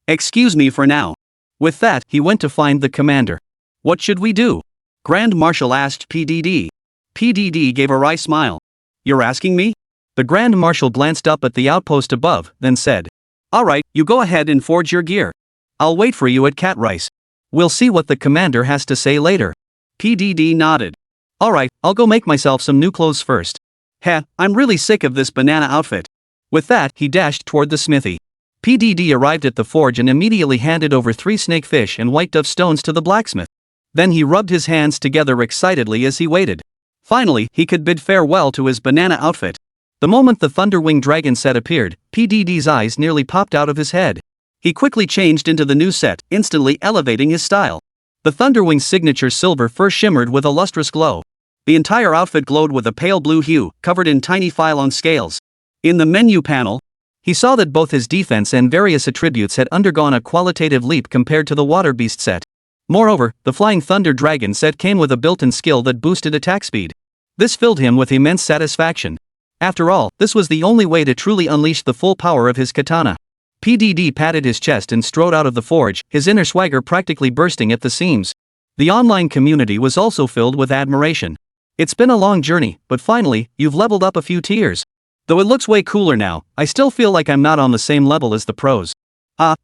Excuse me for now. With that, he went to find the commander. What should we do? Grand Marshal asked PDD. PDD gave a wry smile. You're asking me? The Grand Marshal glanced up at the outpost above, then said, Alright, you go ahead and forge your gear. I'll wait for you at Cat Rice. We'll see what the commander has to say later. PDD nodded. Alright, I'll go make myself some new clothes first. Heh, I'm really sick of this banana outfit. With that, he dashed toward the smithy. PDD arrived at the forge and immediately handed over 3 snakefish and white dove stones to the blacksmith. Then he rubbed his hands together excitedly as he waited. Finally, he could bid farewell to his banana outfit. The moment the Thunderwing Dragon set appeared, PDD's eyes nearly popped out of his head. He quickly changed into the new set, instantly elevating his style. The Thunderwing's signature silver fur shimmered with a lustrous glow. The entire outfit glowed with a pale blue hue, covered in tiny Phylon scales. In the menu panel, he saw that both his defense and various attributes had undergone a qualitative leap compared to the Water Beast set. Moreover, the Flying Thunder Dragon set came with a built-in skill that boosted attack speed. This filled him with immense satisfaction. After all, this was the only way to truly unleash the full power of his katana. PDD patted his chest and strode out of the forge, his inner swagger practically bursting at the seams. The online community was also filled with admiration. It's been a long journey, but finally, you've leveled up a few tiers. Though it looks way cooler now, I still feel like I'm not on the same level as the pros.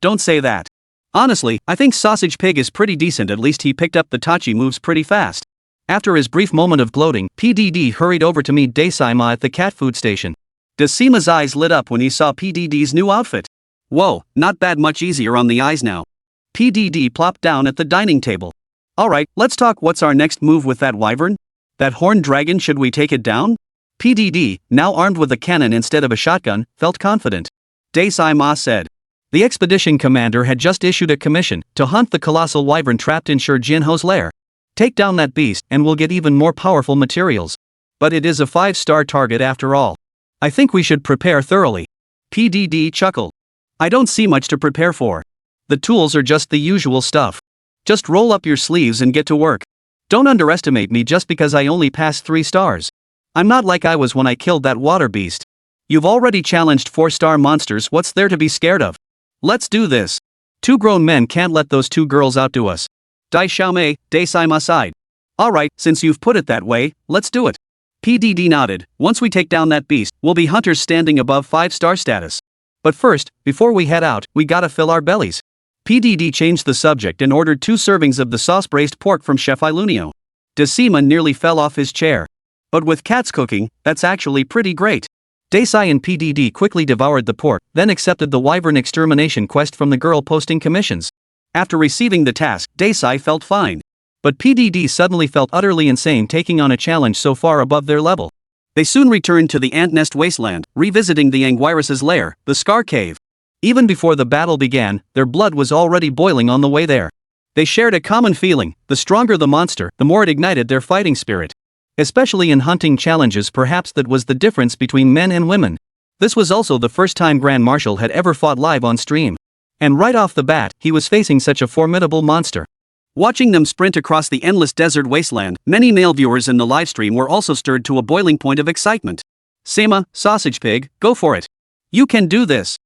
Don't say that. Honestly, I think Sausage Pig is pretty decent, at least he picked up the Tachi moves pretty fast. After his brief moment of gloating, PDD hurried over to meet Daisima at the cat food station. Dasima's eyes lit up when he saw PDD's new outfit. Whoa, not bad, much easier on the eyes now. PDD plopped down at the dining table. Alright, let's talk. What's our next move with that wyvern? That horned dragon, should we take it down? PDD, now armed with a cannon instead of a shotgun, felt confident. Daisima said. The expedition commander had just issued a commission to hunt the colossal wyvern trapped in Shi Jinho's lair. Take down that beast and we'll get even more powerful materials. But it is a 5-star target after all. I think we should prepare thoroughly. PDD chuckled. I don't see much to prepare for. The tools are just the usual stuff. Just roll up your sleeves and get to work. Don't underestimate me just because I only passed 3 stars. I'm not like I was when I killed that water beast. You've already challenged 4-star monsters, what's there to be scared of? Let's do this. 2 grown men can't let those 2 girls outdo us. Dai Xiaomei, Daisima sighed. Alright, since you've put it that way, let's do it. PDD nodded. Once we take down that beast, we'll be hunters standing above 5-star status. But first, before we head out, we gotta fill our bellies. PDD changed the subject and ordered 2 servings of the sauce-braised pork from Chef Ilunio. Dasima nearly fell off his chair. But with cats cooking, that's actually pretty great. Daisai and PDD quickly devoured the pork, then accepted the wyvern extermination quest from the girl posting commissions. After receiving the task, Daisai felt fine. But PDD suddenly felt utterly insane taking on a challenge so far above their level. They soon returned to the ant nest wasteland, revisiting the Anguirus's lair, the Scar Cave. Even before the battle began, their blood was already boiling on the way there. They shared a common feeling: the stronger the monster, the more it ignited their fighting spirit. Especially in hunting challenges, perhaps that was the difference between men and women. This was also the first time Grand Marshal had ever fought live on stream. And right off the bat, he was facing such a formidable monster. Watching them sprint across the endless desert wasteland, many male viewers in the livestream were also stirred to a boiling point of excitement. Sema, Sausage Pig, go for it. You can do this.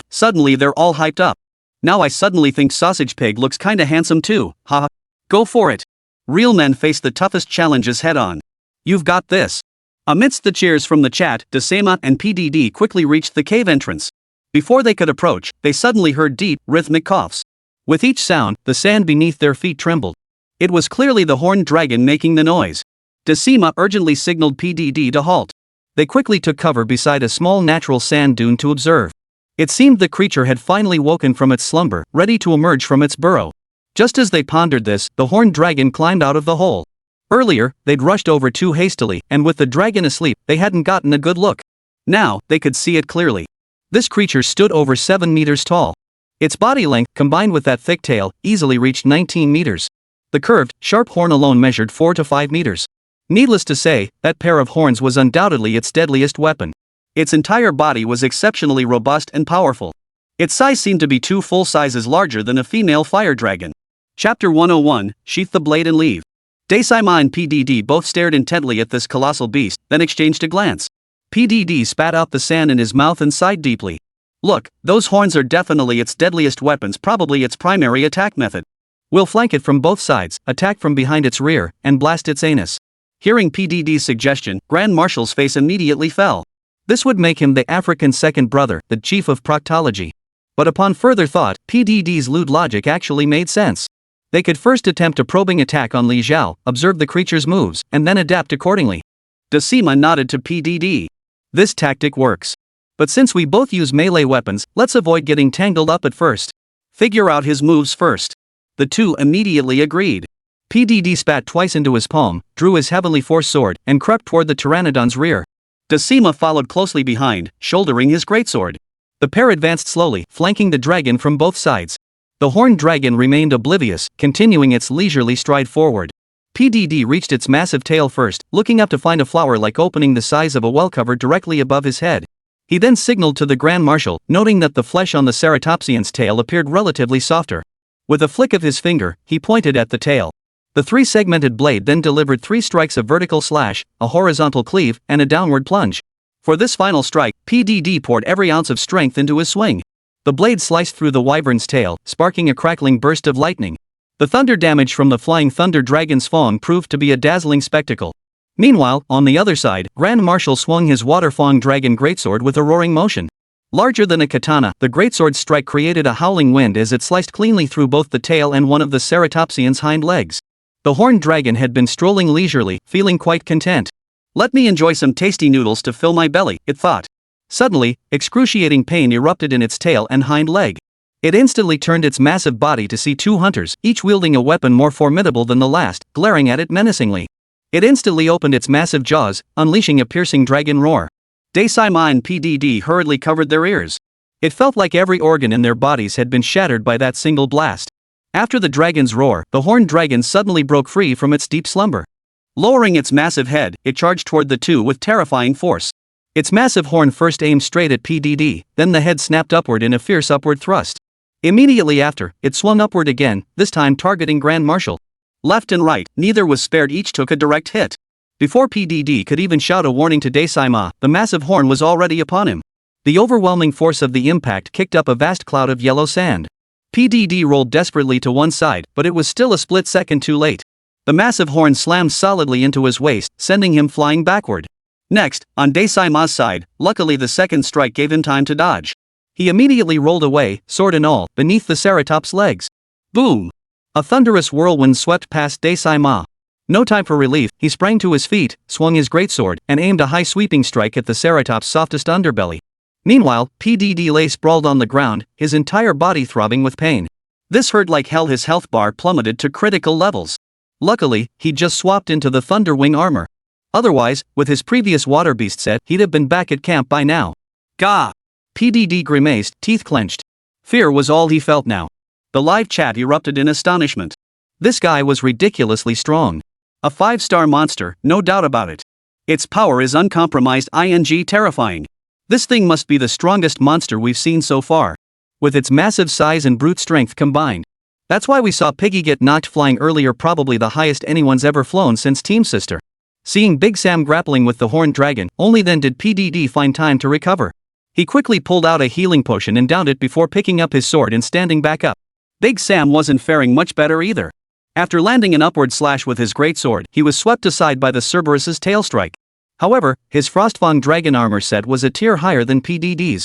Suddenly they're all hyped up. Now I suddenly think Sausage Pig looks kinda handsome too, haha. Go for it. Real men face the toughest challenges head on. You've got this. Amidst the cheers from the chat, Dasema and PDD quickly reached the cave entrance. Before they could approach, they suddenly heard deep, rhythmic coughs. With each sound, the sand beneath their feet trembled. It was clearly the horned dragon making the noise. Dasema urgently signaled PDD to halt. They quickly took cover beside a small natural sand dune to observe. It seemed the creature had finally woken from its slumber, ready to emerge from its burrow. Just as they pondered this, the horned dragon climbed out of the hole. Earlier, they'd rushed over too hastily, and with the dragon asleep, they hadn't gotten a good look. Now, they could see it clearly. This creature stood over 7 meters tall. Its body length, combined with that thick tail, easily reached 19 meters. The curved, sharp horn alone measured 4 to 5 meters. Needless to say, that pair of horns was undoubtedly its deadliest weapon. Its entire body was exceptionally robust and powerful. Its size seemed to be 2 full sizes larger than a female fire dragon. Chapter 101, Sheath the Blade and Leave. Daesaima and PDD both stared intently at this colossal beast, then exchanged a glance. PDD spat out the sand in his mouth and sighed deeply. Look, those horns are definitely its deadliest weapons, probably its primary attack method. We'll flank it from both sides, attack from behind its rear, and blast its anus. Hearing PDD's suggestion, Grand Marshal's face immediately fell. This would make him the African second brother, the chief of proctology. But upon further thought, PDD's lewd logic actually made sense. They could first attempt a probing attack on Li Zhao, observe the creature's moves, and then adapt accordingly. Daesaima nodded to PDD. This tactic works. But since we both use melee weapons, let's avoid getting tangled up at first. Figure out his moves first. The two immediately agreed. PDD spat twice into his palm, drew his heavenly force sword, and crept toward the pteranodon's rear. Daesaima followed closely behind, shouldering his greatsword. The pair advanced slowly, flanking the dragon from both sides. The horned dragon remained oblivious, continuing its leisurely stride forward. PDD reached its massive tail first, looking up to find a flower-like opening the size of a well-cover directly above his head. He then signaled to the Grand Marshal, noting that the flesh on the ceratopsian's tail appeared relatively softer. With a flick of his finger, he pointed at the tail. The 3-segmented blade then delivered 3 strikes of vertical slash, a horizontal cleave, and a downward plunge. For this final strike, PDD poured every ounce of strength into his swing. The blade sliced through the wyvern's tail, sparking a crackling burst of lightning. The thunder damage from the flying thunder dragon's fawn proved to be a dazzling spectacle. Meanwhile, on the other side, Grand Marshal swung his water fawn dragon greatsword with a roaring motion. Larger than a katana, the greatsword's strike created a howling wind as it sliced cleanly through both the tail and one of the ceratopsian's hind legs. The horned dragon had been strolling leisurely, feeling quite content. Let me enjoy some tasty noodles to fill my belly, it thought. Suddenly, excruciating pain erupted in its tail and hind leg. It instantly turned its massive body to see 2 hunters, each wielding a weapon more formidable than the last, glaring at it menacingly. It instantly opened its massive jaws, unleashing a piercing dragon roar. Daesaima and PDD hurriedly covered their ears. It felt like every organ in their bodies had been shattered by that single blast. After the dragon's roar, the horned dragon suddenly broke free from its deep slumber. Lowering its massive head, it charged toward the two with terrifying force. Its massive horn first aimed straight at PDD, then the head snapped upward in a fierce upward thrust. Immediately after, it swung upward again, this time targeting Grand Marshal. Left and right, neither was spared, each took a direct hit. Before PDD could even shout a warning to Daesaima, the massive horn was already upon him. The overwhelming force of the impact kicked up a vast cloud of yellow sand. PDD rolled desperately to one side, but it was still a split second too late. The massive horn slammed solidly into his waist, sending him flying backward. Next, on Daesaima's side, luckily the second strike gave him time to dodge. He immediately rolled away, sword and all, beneath the ceratop's legs. Boom! A thunderous whirlwind swept past Daesaima. No time for relief, he sprang to his feet, swung his greatsword, and aimed a high sweeping strike at the ceratop's softest underbelly. Meanwhile, PDD lay sprawled on the ground, his entire body throbbing with pain. This hurt like hell. His health bar plummeted to critical levels. Luckily, he'd just swapped into the Thunderwing armor. Otherwise, with his previous water beast set, he'd have been back at camp by now. Gah! PDD grimaced, teeth clenched. Fear was all he felt now. The live chat erupted in astonishment. This guy was ridiculously strong. A 5-star monster, no doubt about it. Its power is uncompromised, terrifying. This thing must be the strongest monster we've seen so far. With its massive size and brute strength combined. That's why we saw Piggy get knocked flying earlier, probably the highest anyone's ever flown since Team Sister. Seeing Big Sam grappling with the horned dragon, only then did PDD find time to recover. He quickly pulled out a healing potion and downed it before picking up his sword and standing back up. Big Sam wasn't faring much better either. After landing an upward slash with his greatsword, he was swept aside by the Cerberus's tail strike. However, his Frostfang dragon armor set was a tier higher than PDD's.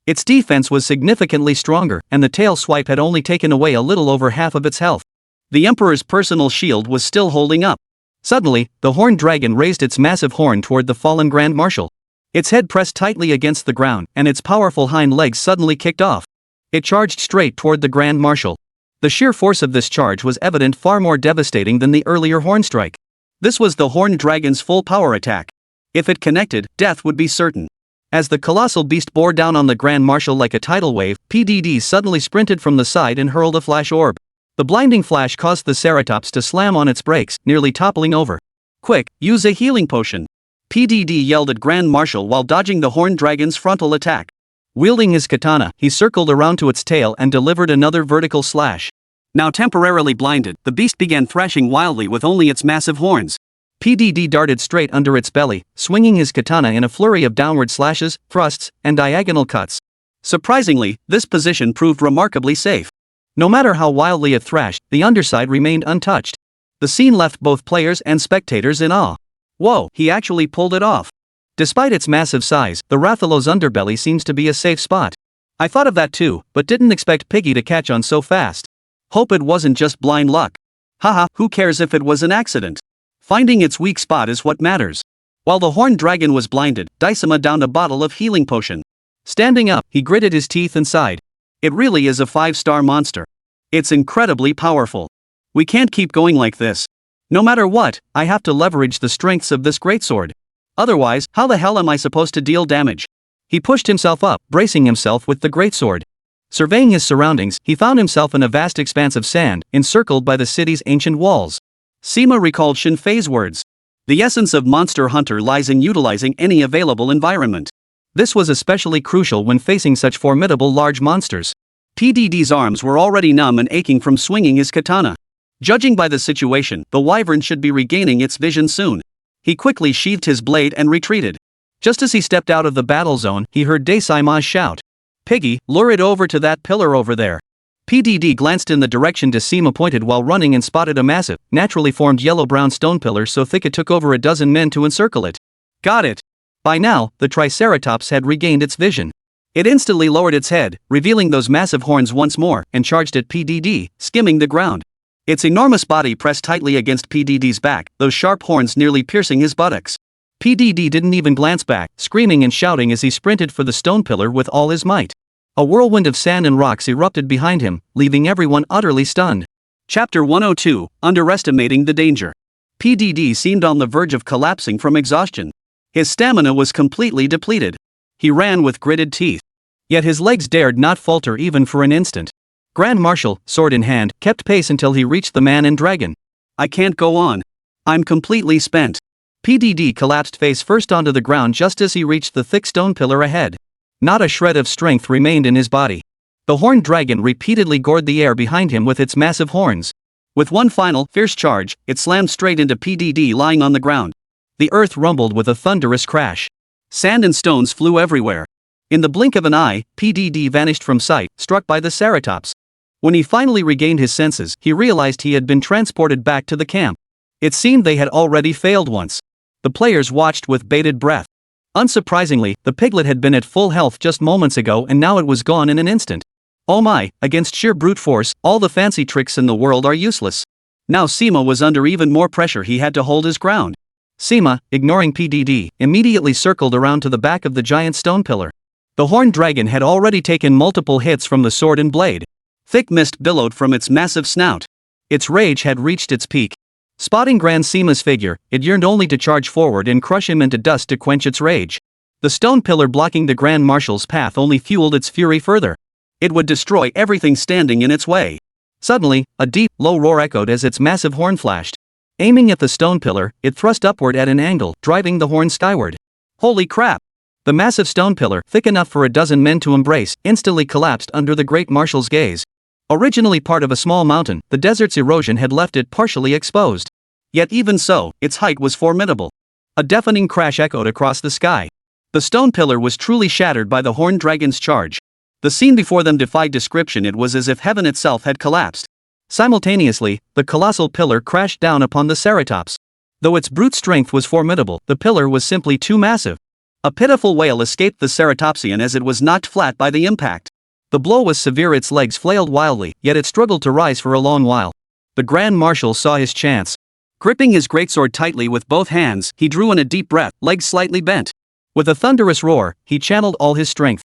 Its defense was significantly stronger, and the tail swipe had only taken away a little over half of its health. The Emperor's personal shield was still holding up. Suddenly, the horned dragon raised its massive horn toward the fallen Grand Marshal. Its head pressed tightly against the ground, and its powerful hind legs suddenly kicked off. It charged straight toward the Grand Marshal. The sheer force of this charge was evident, far more devastating than the earlier horn strike. This was the horned dragon's full power attack. If it connected, death would be certain. As the colossal beast bore down on the Grand Marshal like a tidal wave, PDD suddenly sprinted from the side and hurled a flash orb. The blinding flash caused the Ceratops to slam on its brakes, nearly toppling over. Quick, use a healing potion. PDD yelled at Grand Marshal while dodging the horned dragon's frontal attack. Wielding his katana, he circled around to its tail and delivered another vertical slash. Now temporarily blinded, the beast began thrashing wildly with only its massive horns. PDD darted straight under its belly, swinging his katana in a flurry of downward slashes, thrusts, and diagonal cuts. Surprisingly, this position proved remarkably safe. No matter how wildly it thrashed, the underside remained untouched. The scene left both players and spectators in awe. Whoa, he actually pulled it off. Despite its massive size, the Rathalos underbelly seems to be a safe spot. I thought of that too, but didn't expect Piggy to catch on so fast. Hope it wasn't just blind luck. Haha, who cares if it was an accident? Finding its weak spot is what matters. While the horned dragon was blinded, Daisama downed a bottle of healing potion. Standing up, he gritted his teeth and sighed. It really is a 5-star monster. It's incredibly powerful. We can't keep going like this. No matter what, I have to leverage the strengths of this greatsword. Otherwise, how the hell am I supposed to deal damage? He pushed himself up, bracing himself with the greatsword. Surveying his surroundings, he found himself in a vast expanse of sand, encircled by the city's ancient walls. Sima recalled Shin Fei's words. The essence of Monster Hunter lies in utilizing any available environment. This was especially crucial when facing such formidable large monsters. PDD's arms were already numb and aching from swinging his katana. Judging by the situation, the wyvern should be regaining its vision soon. He quickly sheathed his blade and retreated. Just as he stepped out of the battle zone, he heard Daisama shout, "Piggy, lure it over to that pillar over there." PDD glanced in the direction Daisama pointed while running and spotted a massive, naturally formed yellow-brown stone pillar so thick it took over a dozen men to encircle it. Got it. By now, the Triceratops had regained its vision. It instantly lowered its head, revealing those massive horns once more, and charged at PDD, skimming the ground. Its enormous body pressed tightly against PDD's back, those sharp horns nearly piercing his buttocks. PDD didn't even glance back, screaming and shouting as he sprinted for the stone pillar with all his might. A whirlwind of sand and rocks erupted behind him, leaving everyone utterly stunned. Chapter 102, Underestimating the Danger. PDD seemed on the verge of collapsing from exhaustion. His stamina was completely depleted. He ran with gritted teeth. Yet his legs dared not falter even for an instant. Grand Marshal, sword in hand, kept pace until he reached the man and dragon. I can't go on. I'm completely spent. PDD collapsed face first onto the ground just as he reached the thick stone pillar ahead. Not a shred of strength remained in his body. The horned dragon repeatedly gored the air behind him with its massive horns. With one final, fierce charge, it slammed straight into PDD lying on the ground. The earth rumbled with a thunderous crash. Sand and stones flew everywhere. In the blink of an eye, PDD vanished from sight, struck by the Ceratops. When he finally regained his senses, he realized he had been transported back to the camp. It seemed they had already failed once. The players watched with bated breath. Unsurprisingly, the piglet had been at full health just moments ago and now it was gone in an instant. Oh my, against sheer brute force, all the fancy tricks in the world are useless. Now Sima was under even more pressure. He had to hold his ground. Sima, ignoring PDD, immediately circled around to the back of the giant stone pillar. The horned dragon had already taken multiple hits from the sword and blade. Thick mist billowed from its massive snout. Its rage had reached its peak. Spotting Grand Sima's figure, it yearned only to charge forward and crush him into dust to quench its rage. The stone pillar blocking the Grand Marshal's path only fueled its fury further. It would destroy everything standing in its way. Suddenly, a deep, low roar echoed as its massive horn flashed. Aiming at the stone pillar, it thrust upward at an angle, driving the horn skyward. Holy crap! The massive stone pillar, thick enough for a dozen men to embrace, instantly collapsed under the Great Marshal's gaze. Originally part of a small mountain, the desert's erosion had left it partially exposed. Yet even so, its height was formidable. A deafening crash echoed across the sky. The stone pillar was truly shattered by the horned dragon's charge. The scene before them defied description. It was as if heaven itself had collapsed. Simultaneously, the colossal pillar crashed down upon the Ceratops. Though its brute strength was formidable, the pillar was simply too massive. A pitiful wail escaped the Ceratopsian as it was knocked flat by the impact. The blow was severe. Its legs flailed wildly, yet it struggled to rise for a long while. The Grand Marshal saw his chance. Gripping his greatsword tightly with both hands, he drew in a deep breath, legs slightly bent. With a thunderous roar, he channeled all his strength.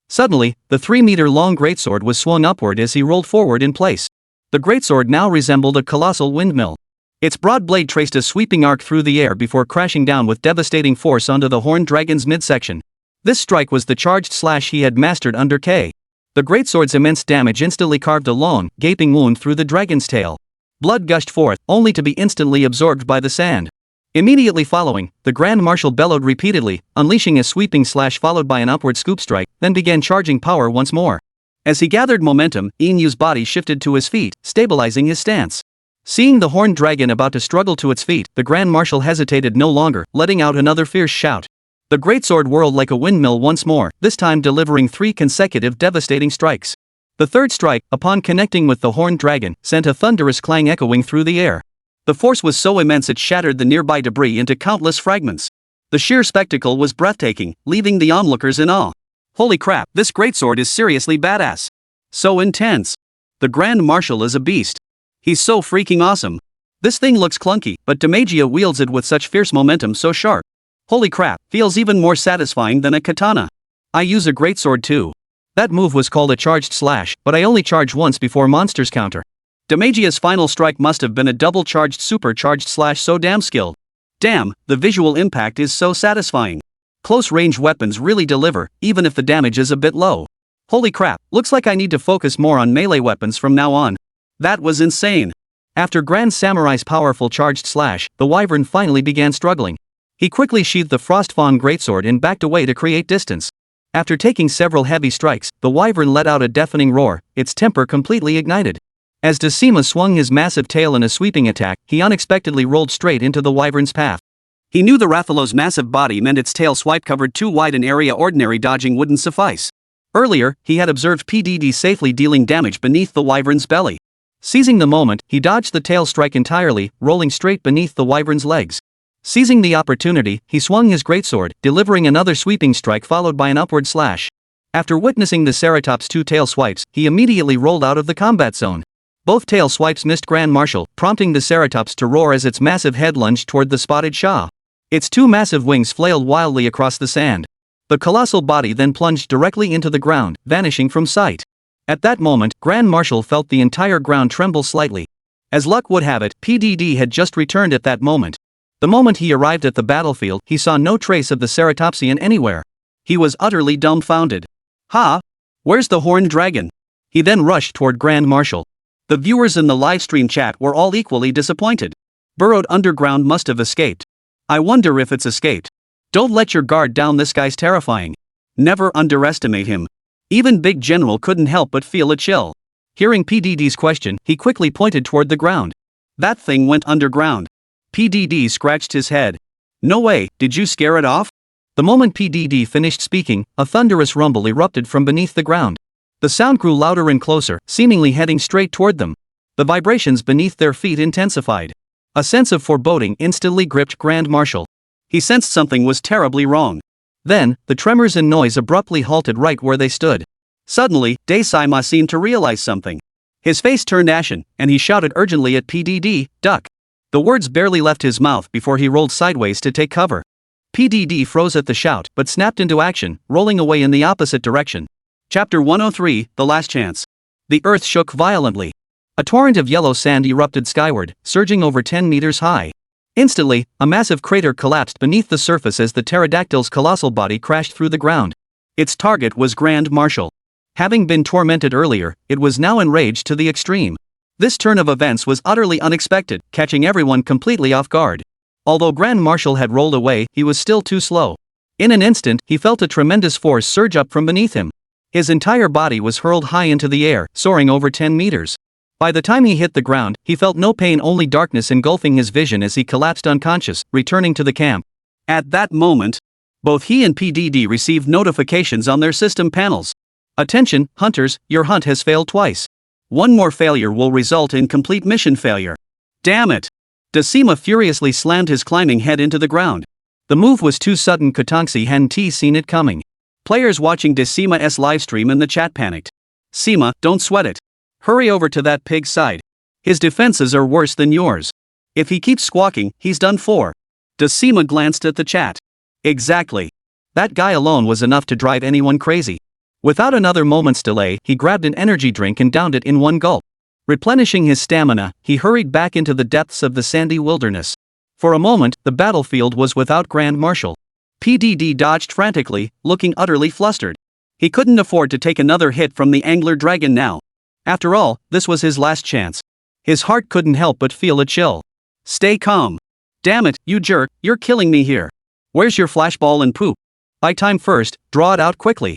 Suddenly, the 3-meter-long greatsword was swung upward as he rolled forward in place. The greatsword now resembled a colossal windmill. Its broad blade traced a sweeping arc through the air before crashing down with devastating force onto the horned dragon's midsection. This strike was the charged slash he had mastered under K. The greatsword's immense damage instantly carved a long, gaping wound through the dragon's tail. Blood gushed forth, only to be instantly absorbed by the sand. Immediately following, the Grand Marshal bellowed repeatedly, unleashing a sweeping slash followed by an upward scoop strike, then began charging power once more. As he gathered momentum, Inyu's body shifted to his feet, stabilizing his stance. Seeing the horned dragon about to struggle to its feet, the Grand Marshal hesitated no longer, letting out another fierce shout. The greatsword whirled like a windmill once more, this time delivering 3 consecutive devastating strikes. The third strike, upon connecting with the horned dragon, sent a thunderous clang echoing through the air. The force was so immense it shattered the nearby debris into countless fragments. The sheer spectacle was breathtaking, leaving the onlookers in awe. Holy crap, this greatsword is seriously badass. So intense. The Grand Marshal is a beast. He's so freaking awesome. This thing looks clunky, but Demagia wields it with such fierce momentum so sharp. Holy crap, feels even more satisfying than a katana. I use a greatsword too. That move was called a charged slash, but I only charge once before monsters counter. Demagia's final strike must have been a double-charged supercharged slash, so damn skilled. Damn, the visual impact is so satisfying. Close-range weapons really deliver, even if the damage is a bit low. Holy crap, looks like I need to focus more on melee weapons from now on. That was insane. After Grand Samurai's powerful charged slash, the wyvern finally began struggling. He quickly sheathed the Frostfawn greatsword and backed away to create distance. After taking several heavy strikes, the wyvern let out a deafening roar, its temper completely ignited. As Decima swung his massive tail in a sweeping attack, he unexpectedly rolled straight into the wyvern's path. He knew the Rathalos' massive body meant its tail swipe covered too wide an area ordinary dodging wouldn't suffice. Earlier, he had observed PDD safely dealing damage beneath the wyvern's belly. Seizing the moment, he dodged the tail strike entirely, rolling straight beneath the wyvern's legs. Seizing the opportunity, he swung his greatsword, delivering another sweeping strike followed by an upward slash. After witnessing the Ceratop's 2 tail swipes, he immediately rolled out of the combat zone. Both tail swipes missed Grand Marshal, prompting the Ceratops to roar as its massive head lunged toward the spotted Shah. Its 2 massive wings flailed wildly across the sand. The colossal body then plunged directly into the ground, vanishing from sight. At that moment, Grand Marshal felt the entire ground tremble slightly. As luck would have it, PDD had just returned at that moment. The moment he arrived at the battlefield, he saw no trace of the Ceratopsian anywhere. He was utterly dumbfounded. Ha! Where's the horned dragon? He then rushed toward Grand Marshal. The viewers in the livestream chat were all equally disappointed. Burrowed underground must have escaped. I wonder if it's escaped. Don't let your guard down, this guy's terrifying. Never underestimate him. Even Big General couldn't help but feel a chill. Hearing PDD's question, he quickly pointed toward the ground. That thing went underground. PDD scratched his head. No way, did you scare it off? The moment PDD finished speaking, a thunderous rumble erupted from beneath the ground. The sound grew louder and closer, seemingly heading straight toward them. The vibrations beneath their feet intensified. A sense of foreboding instantly gripped Grand Marshal. He sensed something was terribly wrong. Then, the tremors and noise abruptly halted right where they stood. Suddenly, Daisima seemed to realize something. His face turned ashen, and he shouted urgently at PDD, "Duck!" The words barely left his mouth before he rolled sideways to take cover. PDD froze at the shout, but snapped into action, rolling away in the opposite direction. Chapter 103, The Last Chance. The earth shook violently. A torrent of yellow sand erupted skyward, surging over 10 meters high. Instantly, a massive crater collapsed beneath the surface as the pterodactyl's colossal body crashed through the ground. Its target was Grand Marshal. Having been tormented earlier, it was now enraged to the extreme. This turn of events was utterly unexpected, catching everyone completely off guard. Although Grand Marshal had rolled away, he was still too slow. In an instant, he felt a tremendous force surge up from beneath him. His entire body was hurled high into the air, soaring over 10 meters. By the time he hit the ground, he felt no pain, only darkness engulfing his vision as he collapsed unconscious, returning to the camp. At that moment, both he and PDD received notifications on their system panels. Attention, hunters, your hunt has failed twice. One more failure will result in complete mission failure. Damn it! Decima furiously slammed his climbing head into the ground. The move was too sudden, Kotongsi hadn't seen it coming. Players watching Decima's livestream in the chat panicked. Sima, don't sweat it. Hurry over to that pig's side. His defenses are worse than yours. If he keeps squawking, he's done for. Decima glanced at the chat. Exactly. That guy alone was enough to drive anyone crazy. Without another moment's delay, he grabbed an energy drink and downed it in one gulp. Replenishing his stamina, he hurried back into the depths of the sandy wilderness. For a moment, the battlefield was without Grand Marshal. PDD dodged frantically, looking utterly flustered. He couldn't afford to take another hit from the angler dragon now. After all, this was his last chance. His heart couldn't help but feel a chill. Stay calm. Damn it, you jerk, you're killing me here. Where's your flashball and poop? Buy time first, draw it out quickly.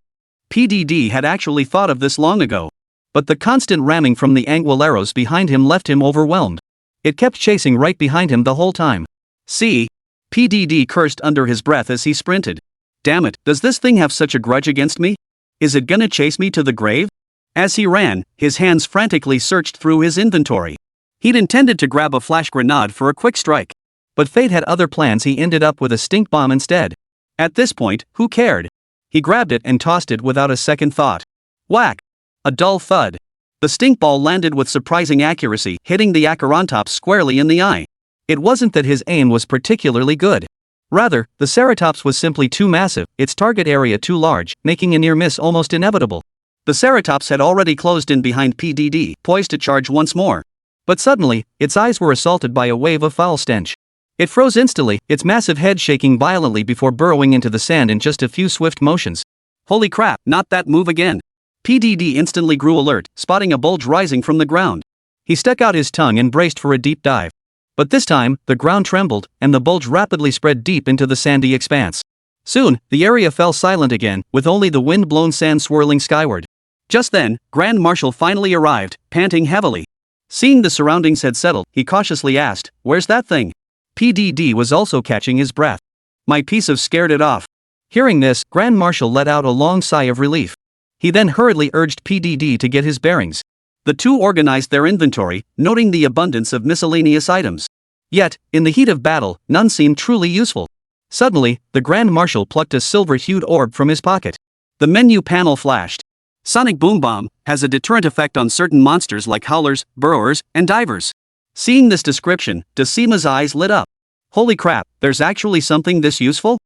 PDD had actually thought of this long ago. But the constant ramming from the anguileros behind him left him overwhelmed. It kept chasing right behind him the whole time. See? PDD cursed under his breath as he sprinted. Damn it, does this thing have such a grudge against me? Is it gonna chase me to the grave? As he ran, his hands frantically searched through his inventory. He'd intended to grab a flash grenade for a quick strike. But fate had other plans. He ended up with a stink bomb instead. At this point, who cared? He grabbed it and tossed it without a second thought. Whack! A dull thud. The stink ball landed with surprising accuracy, hitting the Acherontops squarely in the eye. It wasn't that his aim was particularly good. Rather, the Ceratops was simply too massive, its target area too large, making a near miss almost inevitable. The Ceratops had already closed in behind PDD, poised to charge once more. But suddenly, its eyes were assaulted by a wave of foul stench. It froze instantly, its massive head shaking violently before burrowing into the sand in just a few swift motions. Holy crap, not that move again. PDD instantly grew alert, spotting a bulge rising from the ground. He stuck out his tongue and braced for a deep dive. But this time, the ground trembled, and the bulge rapidly spread deep into the sandy expanse. Soon, the area fell silent again, with only the wind-blown sand swirling skyward. Just then, Grand Marshal finally arrived, panting heavily. Seeing the surroundings had settled, he cautiously asked, "Where's that thing?" PDD was also catching his breath. My piece of scared it off. Hearing this, Grand Marshal let out a long sigh of relief. He then hurriedly urged PDD to get his bearings. The two organized their inventory, noting the abundance of miscellaneous items. Yet, in the heat of battle, none seemed truly useful. Suddenly, the Grand Marshal plucked a silver-hued orb from his pocket. The menu panel flashed. Sonic Boom Bomb has a deterrent effect on certain monsters like howlers, burrowers, and divers. Seeing this description, Decima's eyes lit up. Holy crap, there's actually something this useful?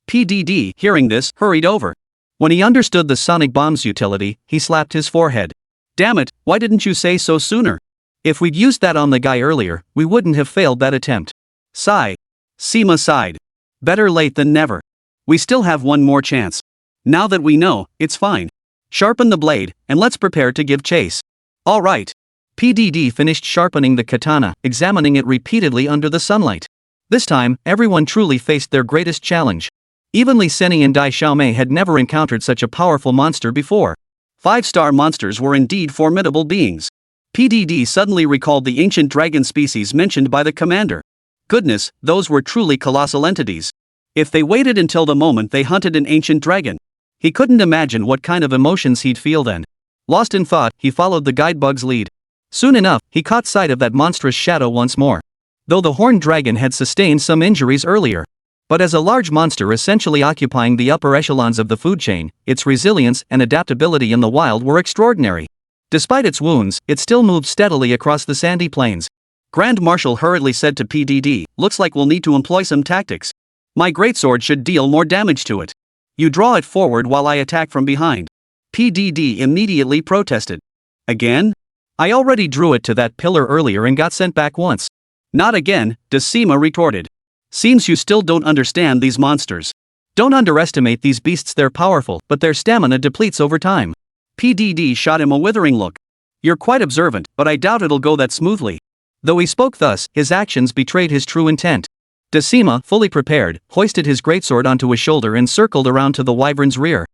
PDD, hearing this, hurried over. When he understood the Sonic Bomb's utility, he slapped his forehead. Damn it, why didn't you say so sooner? If we'd used that on the guy earlier, we wouldn't have failed that attempt. Sigh. Sima sighed. Better late than never. We still have one more chance. Now that we know, it's fine. Sharpen the blade, and let's prepare to give chase. All right. PDD finished sharpening the katana, examining it repeatedly under the sunlight. This time, everyone truly faced their greatest challenge. Even Li Seni and Dai Xiaomei had never encountered such a powerful monster before. 5-star monsters were indeed formidable beings. PDD suddenly recalled the ancient dragon species mentioned by the commander. Goodness, those were truly colossal entities. If they waited until the moment they hunted an ancient dragon, he couldn't imagine what kind of emotions he'd feel then. Lost in thought, he followed the guidebug's lead. Soon enough, he caught sight of that monstrous shadow once more. Though the horned dragon had sustained some injuries earlier. But as a large monster essentially occupying the upper echelons of the food chain, its resilience and adaptability in the wild were extraordinary. Despite its wounds, it still moved steadily across the sandy plains. Grand Marshal hurriedly said to PDD, "Looks like we'll need to employ some tactics. My greatsword should deal more damage to it. You draw it forward while I attack from behind." PDD immediately protested. Again? I already drew it to that pillar earlier and got sent back once. Not again, Decima retorted. Seems you still don't understand these monsters. Don't underestimate these beasts, they're powerful, but their stamina depletes over time. PDD shot him a withering look. You're quite observant, but I doubt it'll go that smoothly. Though he spoke thus, his actions betrayed his true intent. Decima, fully prepared, hoisted his greatsword onto his shoulder and circled around to the wyvern's rear.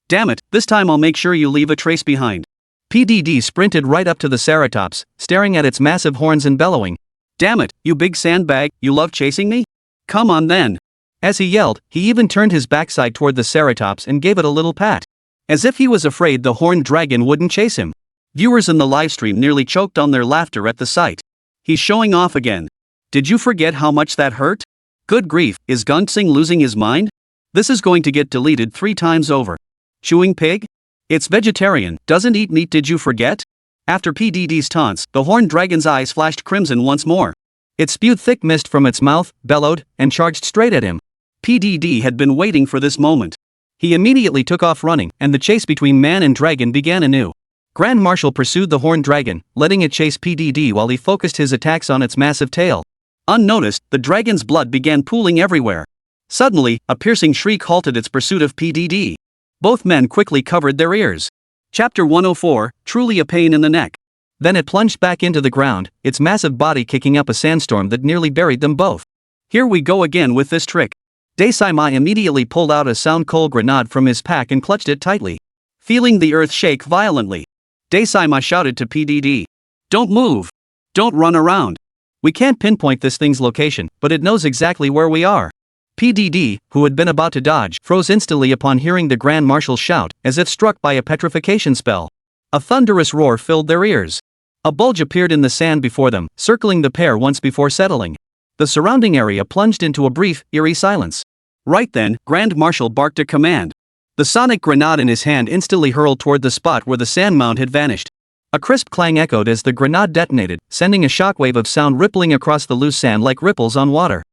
Damn it, this time I'll make sure you leave a trace behind. PDD sprinted right up to the Ceratops, staring at its massive horns and bellowing. Damn it, you big sandbag, you love chasing me? Come on then. As he yelled, he even turned his backside toward the Ceratops and gave it a little pat. As if he was afraid the horned dragon wouldn't chase him. Viewers in the livestream nearly choked on their laughter at the sight. He's showing off again. Did you forget how much that hurt? Good grief, is Gunxing losing his mind? This is going to get deleted 3 times over. Chewing pig? It's vegetarian, doesn't eat meat, did you forget? After PDD's taunts, the horned dragon's eyes flashed crimson once more. It spewed thick mist from its mouth, bellowed, and charged straight at him. PDD had been waiting for this moment. He immediately took off running, and the chase between man and dragon began anew. Grand Marshal pursued the horned dragon, letting it chase PDD while he focused his attacks on its massive tail. Unnoticed, the dragon's blood began pooling everywhere. Suddenly, a piercing shriek halted its pursuit of PDD. Both men quickly covered their ears. Chapter 104, Truly a Pain in the Neck. Then it plunged back into the ground, its massive body kicking up a sandstorm that nearly buried them both. Here we go again with this trick. Dasaima immediately pulled out a sound coal grenade from his pack and clutched it tightly. Feeling the earth shake violently, Dasaima shouted to PDD. Don't move. Don't run around. We can't pinpoint this thing's location, but it knows exactly where we are. PDD, who had been about to dodge, froze instantly upon hearing the Grand Marshal's shout, as if struck by a petrification spell. A thunderous roar filled their ears. A bulge appeared in the sand before them, circling the pair once before settling. The surrounding area plunged into a brief, eerie silence. Right then, Grand Marshal barked a command. The sonic grenade in his hand instantly hurled toward the spot where the sand mound had vanished. A crisp clang echoed as the grenade detonated, sending a shockwave of sound rippling across the loose sand like ripples on water.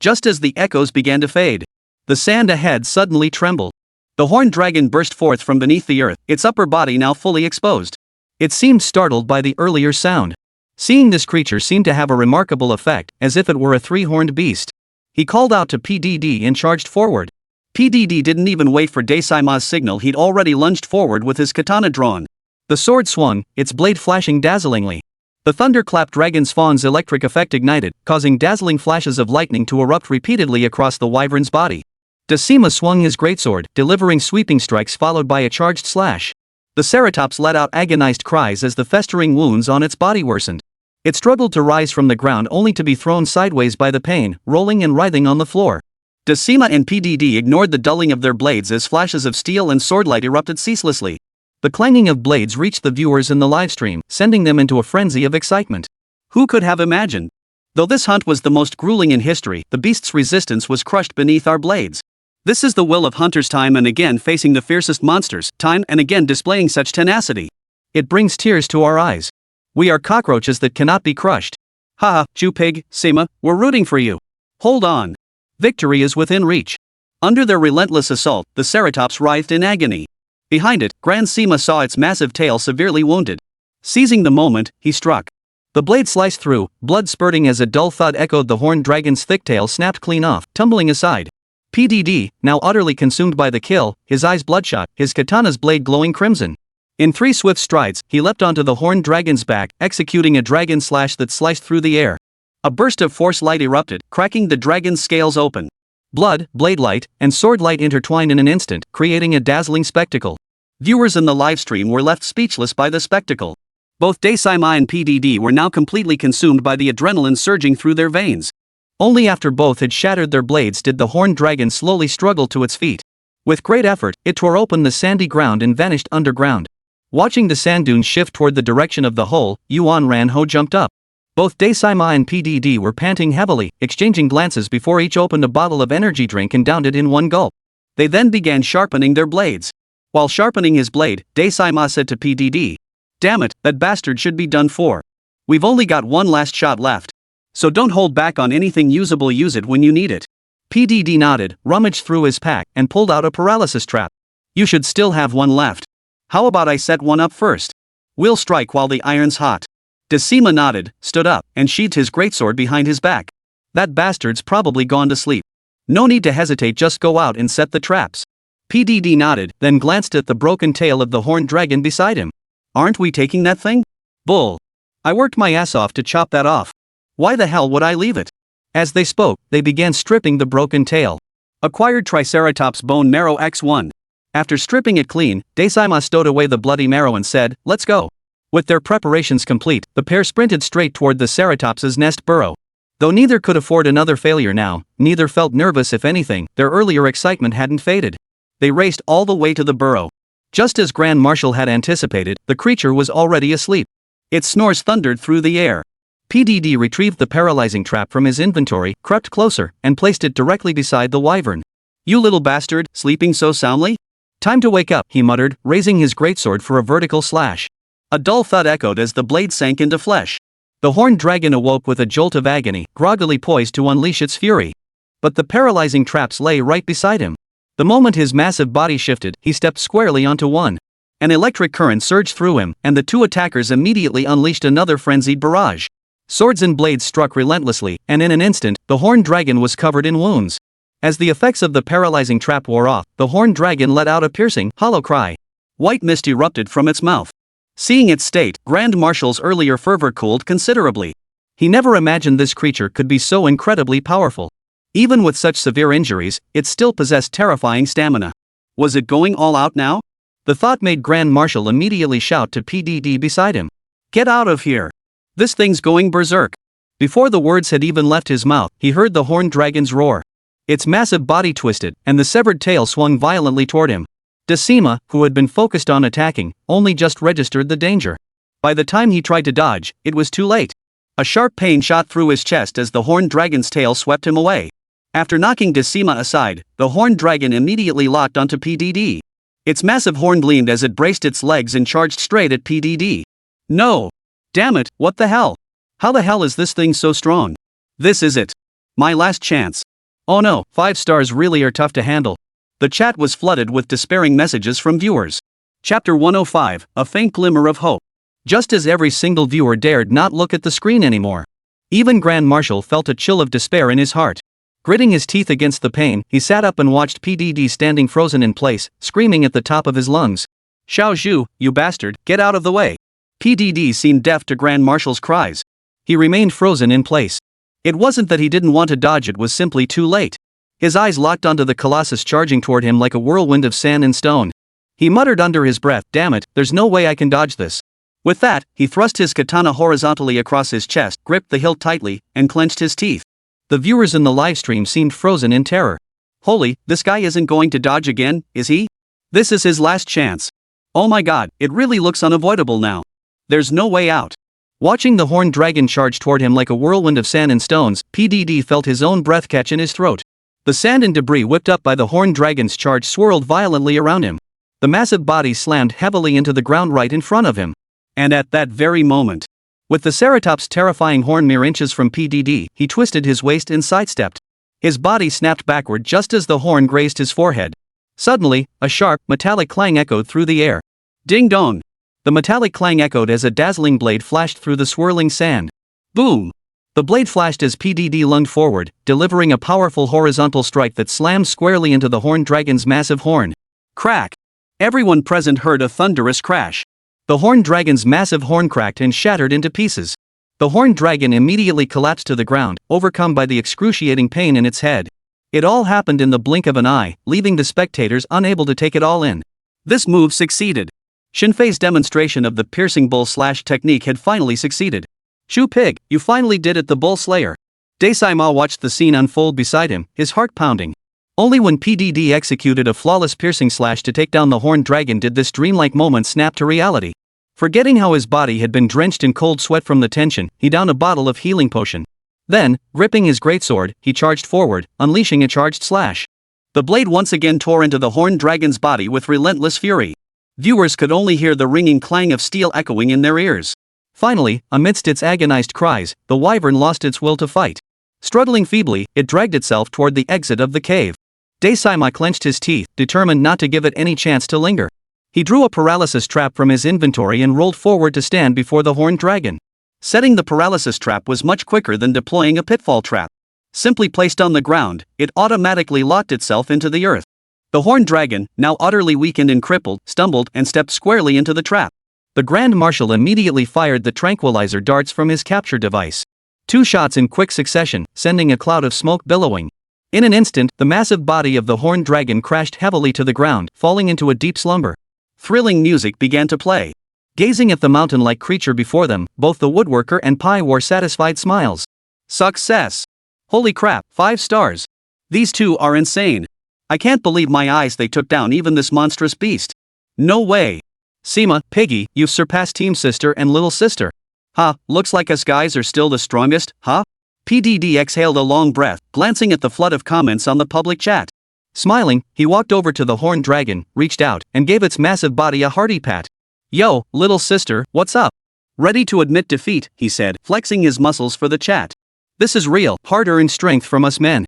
Just as the echoes began to fade, the sand ahead suddenly trembled. The horned dragon burst forth from beneath the earth, its upper body now fully exposed. It seemed startled by the earlier sound. Seeing this creature seemed to have a remarkable effect, as if it were a three-horned beast. He called out to PDD and charged forward. PDD didn't even wait for Dasaima's signal, he'd already lunged forward with his katana drawn. The sword swung, its blade flashing dazzlingly. The thunderclap dragon's fawn's electric effect ignited, causing dazzling flashes of lightning to erupt repeatedly across the wyvern's body. Dasaima swung his greatsword, delivering sweeping strikes followed by a charged slash. The Ceratops let out agonized cries as the festering wounds on its body worsened. It struggled to rise from the ground only to be thrown sideways by the pain, rolling and writhing on the floor. Dasaima and PDD ignored the dulling of their blades as flashes of steel and swordlight erupted ceaselessly. The clanging of blades reached the viewers in the livestream, sending them into a frenzy of excitement. Who could have imagined? Though this hunt was the most grueling in history, the beast's resistance was crushed beneath our blades. This is the will of hunters, time and again facing the fiercest monsters, time and again displaying such tenacity. It brings tears to our eyes. We are cockroaches that cannot be crushed. Haha, Chupig, Sima, we're rooting for you. Hold on. Victory is within reach. Under their relentless assault, the Ceratops writhed in agony. Behind it, Grand Sima saw its massive tail severely wounded. Seizing the moment, he struck. The blade sliced through, blood spurting as a dull thud echoed. The horned dragon's thick tail snapped clean off, tumbling aside. PDD, now utterly consumed by the kill, his eyes bloodshot, his katana's blade glowing crimson. In 3 swift strides, he leapt onto the horned dragon's back, executing a dragon slash that sliced through the air. A burst of force light erupted, cracking the dragon's scales open. Blood, blade light, and sword light intertwined in an instant, creating a dazzling spectacle. Viewers in the livestream were left speechless by the spectacle. Both Dasaima and PDD were now completely consumed by the adrenaline surging through their veins. Only after both had shattered their blades did the horned dragon slowly struggle to its feet. With great effort, it tore open the sandy ground and vanished underground. Watching the sand dunes shift toward the direction of the hole, Yuan Ranho jumped up. Both Dasaima and PDD were panting heavily, exchanging glances before each opened a bottle of energy drink and downed it in one gulp. They then began sharpening their blades. While sharpening his blade, Dasaima said to PDD, "Damn it, that bastard should be done for. We've only got one last shot left. So don't hold back on anything usable, use it when you need it." PDD nodded, rummaged through his pack, and pulled out a paralysis trap. "You should still have one left. How about I set one up first? We'll strike while the iron's hot." Dasaima nodded, stood up, and sheathed his greatsword behind his back. "That bastard's probably gone to sleep. No need to hesitate, just go out and set the traps." PDD nodded, then glanced at the broken tail of the horned dragon beside him. "Aren't we taking that thing? Bull. I worked my ass off to chop that off. Why the hell would I leave it?" As they spoke, they began stripping the broken tail. Acquired Triceratops bone marrow X1. After stripping it clean, Dasaima stowed away the bloody marrow and said, "Let's go." With their preparations complete, the pair sprinted straight toward the Ceratops's nest burrow. Though neither could afford another failure now, neither felt nervous. If anything, their earlier excitement hadn't faded. They raced all the way to the burrow. Just as Grand Marshal had anticipated, the creature was already asleep. Its snores thundered through the air. PDD retrieved the paralyzing trap from his inventory, crept closer, and placed it directly beside the wyvern. "You little bastard, sleeping so soundly? Time to wake up," he muttered, raising his greatsword for a vertical slash. A dull thud echoed as the blade sank into flesh. The horned dragon awoke with a jolt of agony, groggily poised to unleash its fury. But the paralyzing traps lay right beside him. The moment his massive body shifted, he stepped squarely onto one. An electric current surged through him, and the two attackers immediately unleashed another frenzied barrage. Swords and blades struck relentlessly, and in an instant, the horned dragon was covered in wounds. As the effects of the paralyzing trap wore off, the horned dragon let out a piercing, hollow cry. White mist erupted from its mouth. Seeing its state, Grand Marshal's earlier fervor cooled considerably. He never imagined this creature could be so incredibly powerful. Even with such severe injuries, it still possessed terrifying stamina. Was it going all out now? The thought made Grand Marshal immediately shout to PDD beside him. Get out of here! This thing's going berserk. Before the words had even left his mouth, he heard the horned dragon's roar. Its massive body twisted, and the severed tail swung violently toward him. Decima, who had been focused on attacking, only just registered the danger. By the time he tried to dodge, it was too late. A sharp pain shot through his chest as the horned dragon's tail swept him away. After knocking Decima aside, the horned dragon immediately locked onto PDD. Its massive horn gleamed as it braced its legs and charged straight at PDD. No! Damn it, what the hell? How the hell is this thing so strong? This is it. My last chance. Oh no, 5 stars really are tough to handle. The chat was flooded with despairing messages from viewers. Chapter 105, A Faint Glimmer of Hope. Just as every single viewer dared not look at the screen anymore. Even Grand Marshal felt a chill of despair in his heart. Gritting his teeth against the pain, he sat up and watched PDD standing frozen in place, screaming at the top of his lungs. Xiao Zhu, you bastard, get out of the way. PDD seemed deaf to Grand Marshal's cries. He remained frozen in place. It wasn't that he didn't want to dodge, it was simply too late. His eyes locked onto the colossus charging toward him like a whirlwind of sand and stone. He muttered under his breath, "Damn it, there's no way I can dodge this." With that, he thrust his katana horizontally across his chest, gripped the hilt tightly, and clenched his teeth. The viewers in the livestream seemed frozen in terror. Holy, this guy isn't going to dodge again, is he? This is his last chance. Oh my god, it really looks unavoidable now. There's no way out. Watching the horned dragon charge toward him like a whirlwind of sand and stones, PDD felt his own breath catch in his throat. The sand and debris whipped up by the horned dragon's charge swirled violently around him. The massive body slammed heavily into the ground right in front of him. And at that very moment, with the Ceratop's terrifying horn mere inches from PDD, he twisted his waist and sidestepped. His body snapped backward just as the horn grazed his forehead. Suddenly, a sharp, metallic clang echoed through the air. Ding dong! The metallic clang echoed as a dazzling blade flashed through the swirling sand. Boom! The blade flashed as PDD lunged forward, delivering a powerful horizontal strike that slammed squarely into the horned dragon's massive horn. Crack! Everyone present heard a thunderous crash. The horned dragon's massive horn cracked and shattered into pieces. The horned dragon immediately collapsed to the ground, overcome by the excruciating pain in its head. It all happened in the blink of an eye, leaving the spectators unable to take it all in. This move succeeded. Shinfei's demonstration of the piercing bull slash technique had finally succeeded. Shu Pig, you finally did it, the bull slayer. Daisai-ma watched the scene unfold beside him, his heart pounding. Only when PDD executed a flawless piercing slash to take down the horned dragon did this dreamlike moment snap to reality. Forgetting how his body had been drenched in cold sweat from the tension, he downed a bottle of healing potion. Then, gripping his greatsword, he charged forward, unleashing a charged slash. The blade once again tore into the horned dragon's body with relentless fury. Viewers could only hear the ringing clang of steel echoing in their ears. Finally, amidst its agonized cries, the wyvern lost its will to fight. Struggling feebly, it dragged itself toward the exit of the cave. Daisai-ma clenched his teeth, determined not to give it any chance to linger. He drew a paralysis trap from his inventory and rolled forward to stand before the horned dragon. Setting the paralysis trap was much quicker than deploying a pitfall trap. Simply placed on the ground, it automatically locked itself into the earth. The horned dragon, now utterly weakened and crippled, stumbled and stepped squarely into the trap. The Grand Marshal immediately fired the tranquilizer darts from his capture device. 2 shots in quick succession, sending a cloud of smoke billowing. In an instant, the massive body of the horned dragon crashed heavily to the ground, falling into a deep slumber. Thrilling music began to play. Gazing at the mountain-like creature before them, both the woodworker and Pai wore satisfied smiles. Success! Holy crap, 5 stars! These two are insane. I can't believe my eyes, they took down even this monstrous beast. No way! Sima, Piggy, you've surpassed Team Sister and Little Sister. Huh, looks like us guys are still the strongest, huh? PDD exhaled a long breath, glancing at the flood of comments on the public chat. Smiling, he walked over to the horned dragon, reached out, and gave its massive body a hearty pat. Yo, little sister, what's up? Ready to admit defeat, he said, flexing his muscles for the chat. This is real, hard-earned strength from us men.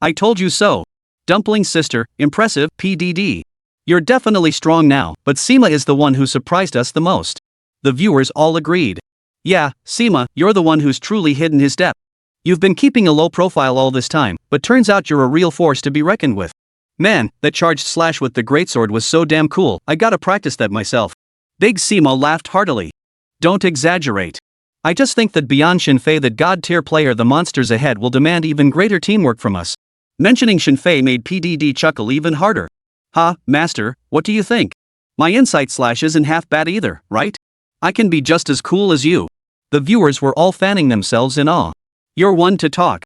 I told you so. Dumpling sister, impressive, PDD. You're definitely strong now, but Sima is the one who surprised us the most. The viewers all agreed. Yeah, Sima, you're the one who's truly hidden his depth. You've been keeping a low profile all this time, but But turns out you're a real force to be reckoned with. Man, that charged slash with the greatsword was so damn cool, I gotta practice that myself. Big Simo laughed heartily. Don't exaggerate. I just think that beyond Yefei, that god-tier player, the monsters ahead will demand even greater teamwork from us. Mentioning Yefei made PDD chuckle even harder. Ha, master, what do you think? My insight slash isn't half bad either, right? I can be just as cool as you. The viewers were all fanning themselves in awe. You're one to talk.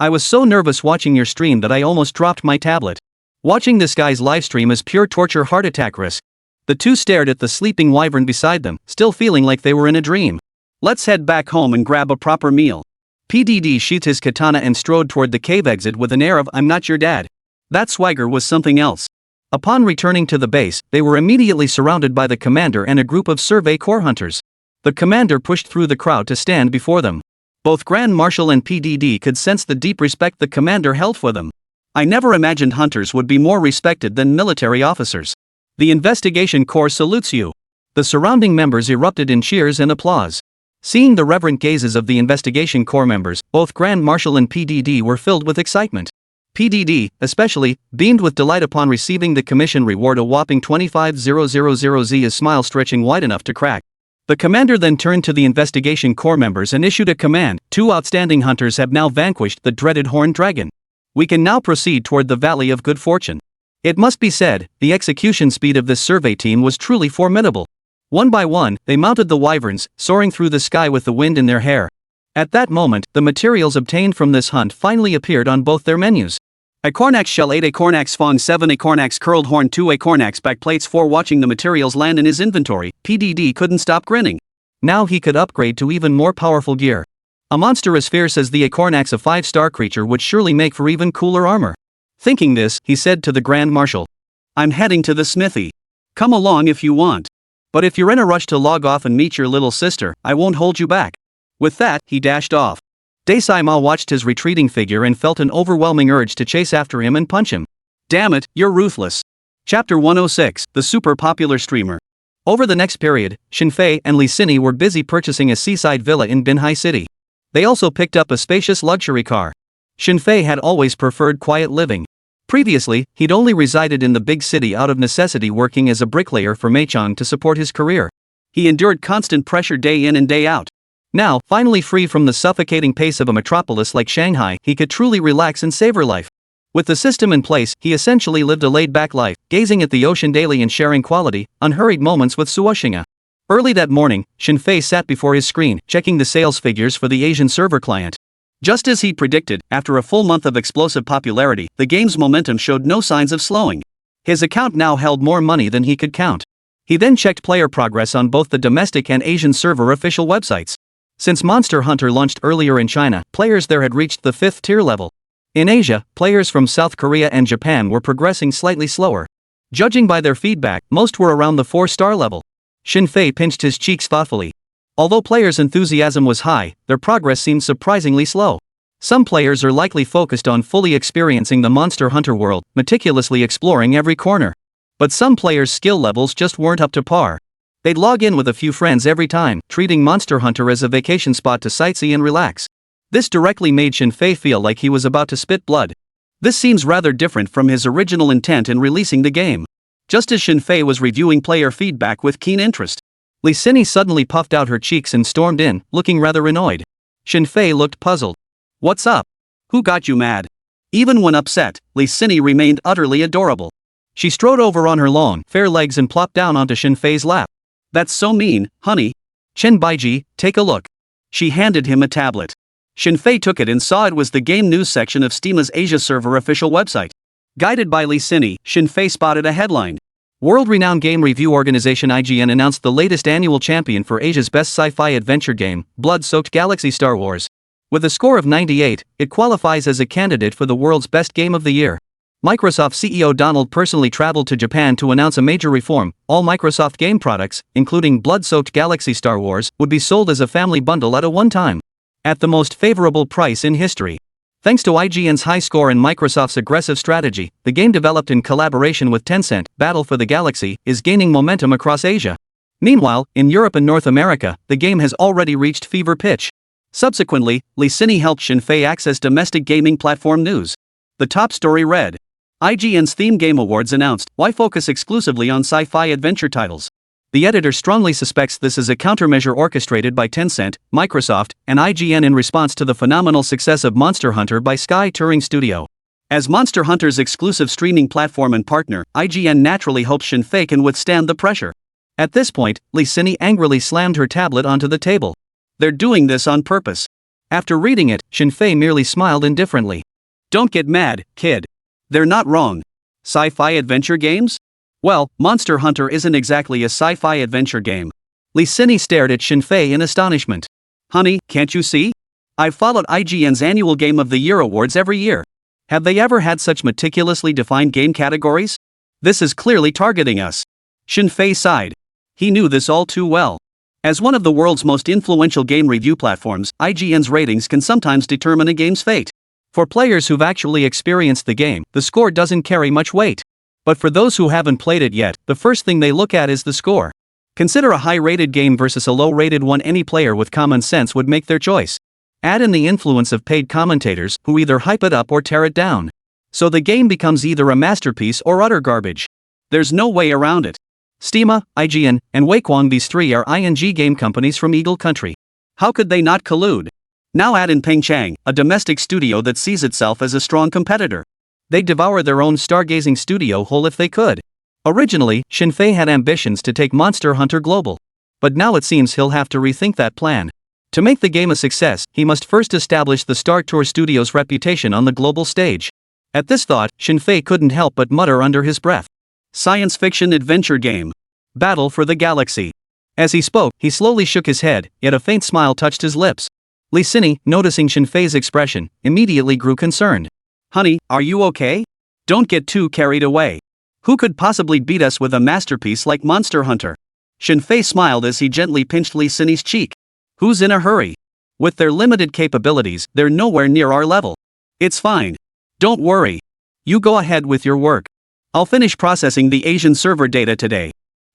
I was so nervous watching your stream that I almost dropped my tablet. Watching this guy's livestream is pure torture, heart attack risk. The two stared at the sleeping wyvern beside them, still feeling like they were in a dream. Let's head back home and grab a proper meal. PDD sheathed his katana and strode toward the cave exit with an air of "I'm not your dad." That swagger was something else. Upon returning to the base, they were immediately surrounded by the commander and a group of Survey Corps hunters. The commander pushed through the crowd to stand before them. Both Grand Marshal and PDD could sense the deep respect the commander held for them. I never imagined hunters would be more respected than military officers. The Investigation Corps salutes you. The surrounding members erupted in cheers and applause. Seeing the reverent gazes of the Investigation Corps members, both Grand Marshal and PDD were filled with excitement. PDD, especially, beamed with delight upon receiving the commission reward, a whopping 25,000Z, his smile stretching wide enough to crack. The commander then turned to the Investigation Corps members and issued a command. 2 outstanding hunters have now vanquished the dreaded Horned Dragon. We can now proceed toward the Valley of Good Fortune. It must be said, the execution speed of this survey team was truly formidable. One by one, they mounted the wyverns, soaring through the sky with the wind in their hair. At that moment, the materials obtained from this hunt finally appeared on both their menus. Acornax shell 8, Acornax fawn 7, Acornax curled horn 2, Acornax backplates 4. Watching the materials land in his inventory, PDD couldn't stop grinning. Now he could upgrade to even more powerful gear. A monster as fierce as the Acornax, a 5-star creature, would surely make for even cooler armor. Thinking this, he said to the Grand Marshal, "I'm heading to the smithy. Come along if you want. But if you're in a rush to log off and meet your little sister, I won't hold you back." With that, he dashed off. Daisai-ma watched his retreating figure and felt an overwhelming urge to chase after him and punch him. Damn it, you're ruthless. Chapter 106, the super popular streamer. Over the next period, Yefei and Licini were busy purchasing a seaside villa in Binhai City. They also picked up a spacious luxury car. Yefei had always preferred quiet living. Previously, he'd only resided in the big city out of necessity, working as a bricklayer for Meichang to support his career. He endured constant pressure day in and day out. Now, finally free from the suffocating pace of a metropolis like Shanghai, he could truly relax and savor life. With the system in place, he essentially lived a laid-back life, gazing at the ocean daily and sharing quality, unhurried moments with Suoshinga. Early that morning, Yefei sat before his screen, checking the sales figures for the Asian server client. Just as he'd predicted, after a full month of explosive popularity, the game's momentum showed no signs of slowing. His account now held more money than he could count. He then checked player progress on both the domestic and Asian server official websites. Since Monster Hunter launched earlier in China, players there had reached the 5th tier level. In Asia, players from South Korea and Japan were progressing slightly slower. Judging by their feedback, most were around the 4-star level. Yefei pinched his cheeks thoughtfully. Although players' enthusiasm was high, their progress seemed surprisingly slow. Some players are likely focused on fully experiencing the Monster Hunter world, meticulously exploring every corner. But some players' skill levels just weren't up to par. They'd log in with a few friends every time, treating Monster Hunter as a vacation spot to sightsee and relax. This directly made Yefei feel like he was about to spit blood. This seems rather different from his original intent in releasing the game. Just as Yefei was reviewing player feedback with keen interest, Licini suddenly puffed out her cheeks and stormed in, looking rather annoyed. Yefei looked puzzled. "What's up? Who got you mad?" Even when upset, Licini remained utterly adorable. She strode over on her long, fair legs and plopped down onto Yefei's lap. "That's so mean, honey. Chen Baiji, take a look." She handed him a tablet. Yefei took it and saw it was the game news section of Steam's Asia server official website. Guided by Licini, Yefei spotted a headline. World-renowned game review organization IGN announced the latest annual champion for Asia's best sci-fi adventure game, Blood-Soaked Galaxy Star Wars. With a score of 98, it qualifies as a candidate for the world's best game of the year. Microsoft CEO Donald personally traveled to Japan to announce a major reform. All Microsoft game products, including Blood-Soaked Galaxy Star Wars, would be sold as a family bundle at a one-time, at the most favorable price in history. Thanks to IGN's high score and Microsoft's aggressive strategy, the game, developed in collaboration with Tencent, Battle for the Galaxy, is gaining momentum across Asia. Meanwhile, in Europe and North America, the game has already reached fever pitch. Subsequently, Licini helped Yefei access domestic gaming platform news. The top story read: IGN's Theme Game Awards announced, why focus exclusively on sci-fi adventure titles? The editor strongly suspects this is a countermeasure orchestrated by Tencent, Microsoft, and IGN in response to the phenomenal success of Monster Hunter by Sky Turing Studio. As Monster Hunter's exclusive streaming platform and partner, IGN naturally hopes Yefei can withstand the pressure. At this point, Licini angrily slammed her tablet onto the table. They're doing this on purpose. After reading it, Yefei merely smiled indifferently. Don't get mad, kid. They're not wrong. Sci-fi adventure games? Well, Monster Hunter isn't exactly a sci-fi adventure game. Licini stared at Yefei in astonishment. Honey, can't you see? I've followed IGN's annual Game of the Year awards every year. Have they ever had such meticulously defined game categories? This is clearly targeting us. Yefei sighed. He knew this all too well. As one of the world's most influential game review platforms, IGN's ratings can sometimes determine a game's fate. For players who've actually experienced the game, the score doesn't carry much weight. But for those who haven't played it yet, the first thing they look at is the score. Consider a high-rated game versus a low-rated one. Any player with common sense would make their choice. Add in the influence of paid commentators, who either hype it up or tear it down. So the game becomes either a masterpiece or utter garbage. There's no way around it. Steema, IGN, and Wakekwang, these three are ING game companies from Eagle Country. How could they not collude? Now add in Pengchang, a domestic studio that sees itself as a strong competitor. They'd devour their own stargazing studio whole if they could. Originally, Yefei had ambitions to take Monster Hunter global. But now it seems he'll have to rethink that plan. To make the game a success, he must first establish the Star Tour Studio's reputation on the global stage. At this thought, Yefei couldn't help but mutter under his breath. Science fiction adventure game. Battle for the Galaxy. As he spoke, he slowly shook his head, yet a faint smile touched his lips. Licini, noticing Yefei's expression, immediately grew concerned. Honey, are you okay? Don't get too carried away. Who could possibly beat us with a masterpiece like Monster Hunter? Yefei smiled as he gently pinched Licini's cheek. Who's in a hurry? With their limited capabilities, they're nowhere near our level. It's fine. Don't worry. You go ahead with your work. I'll finish processing the Asian server data today.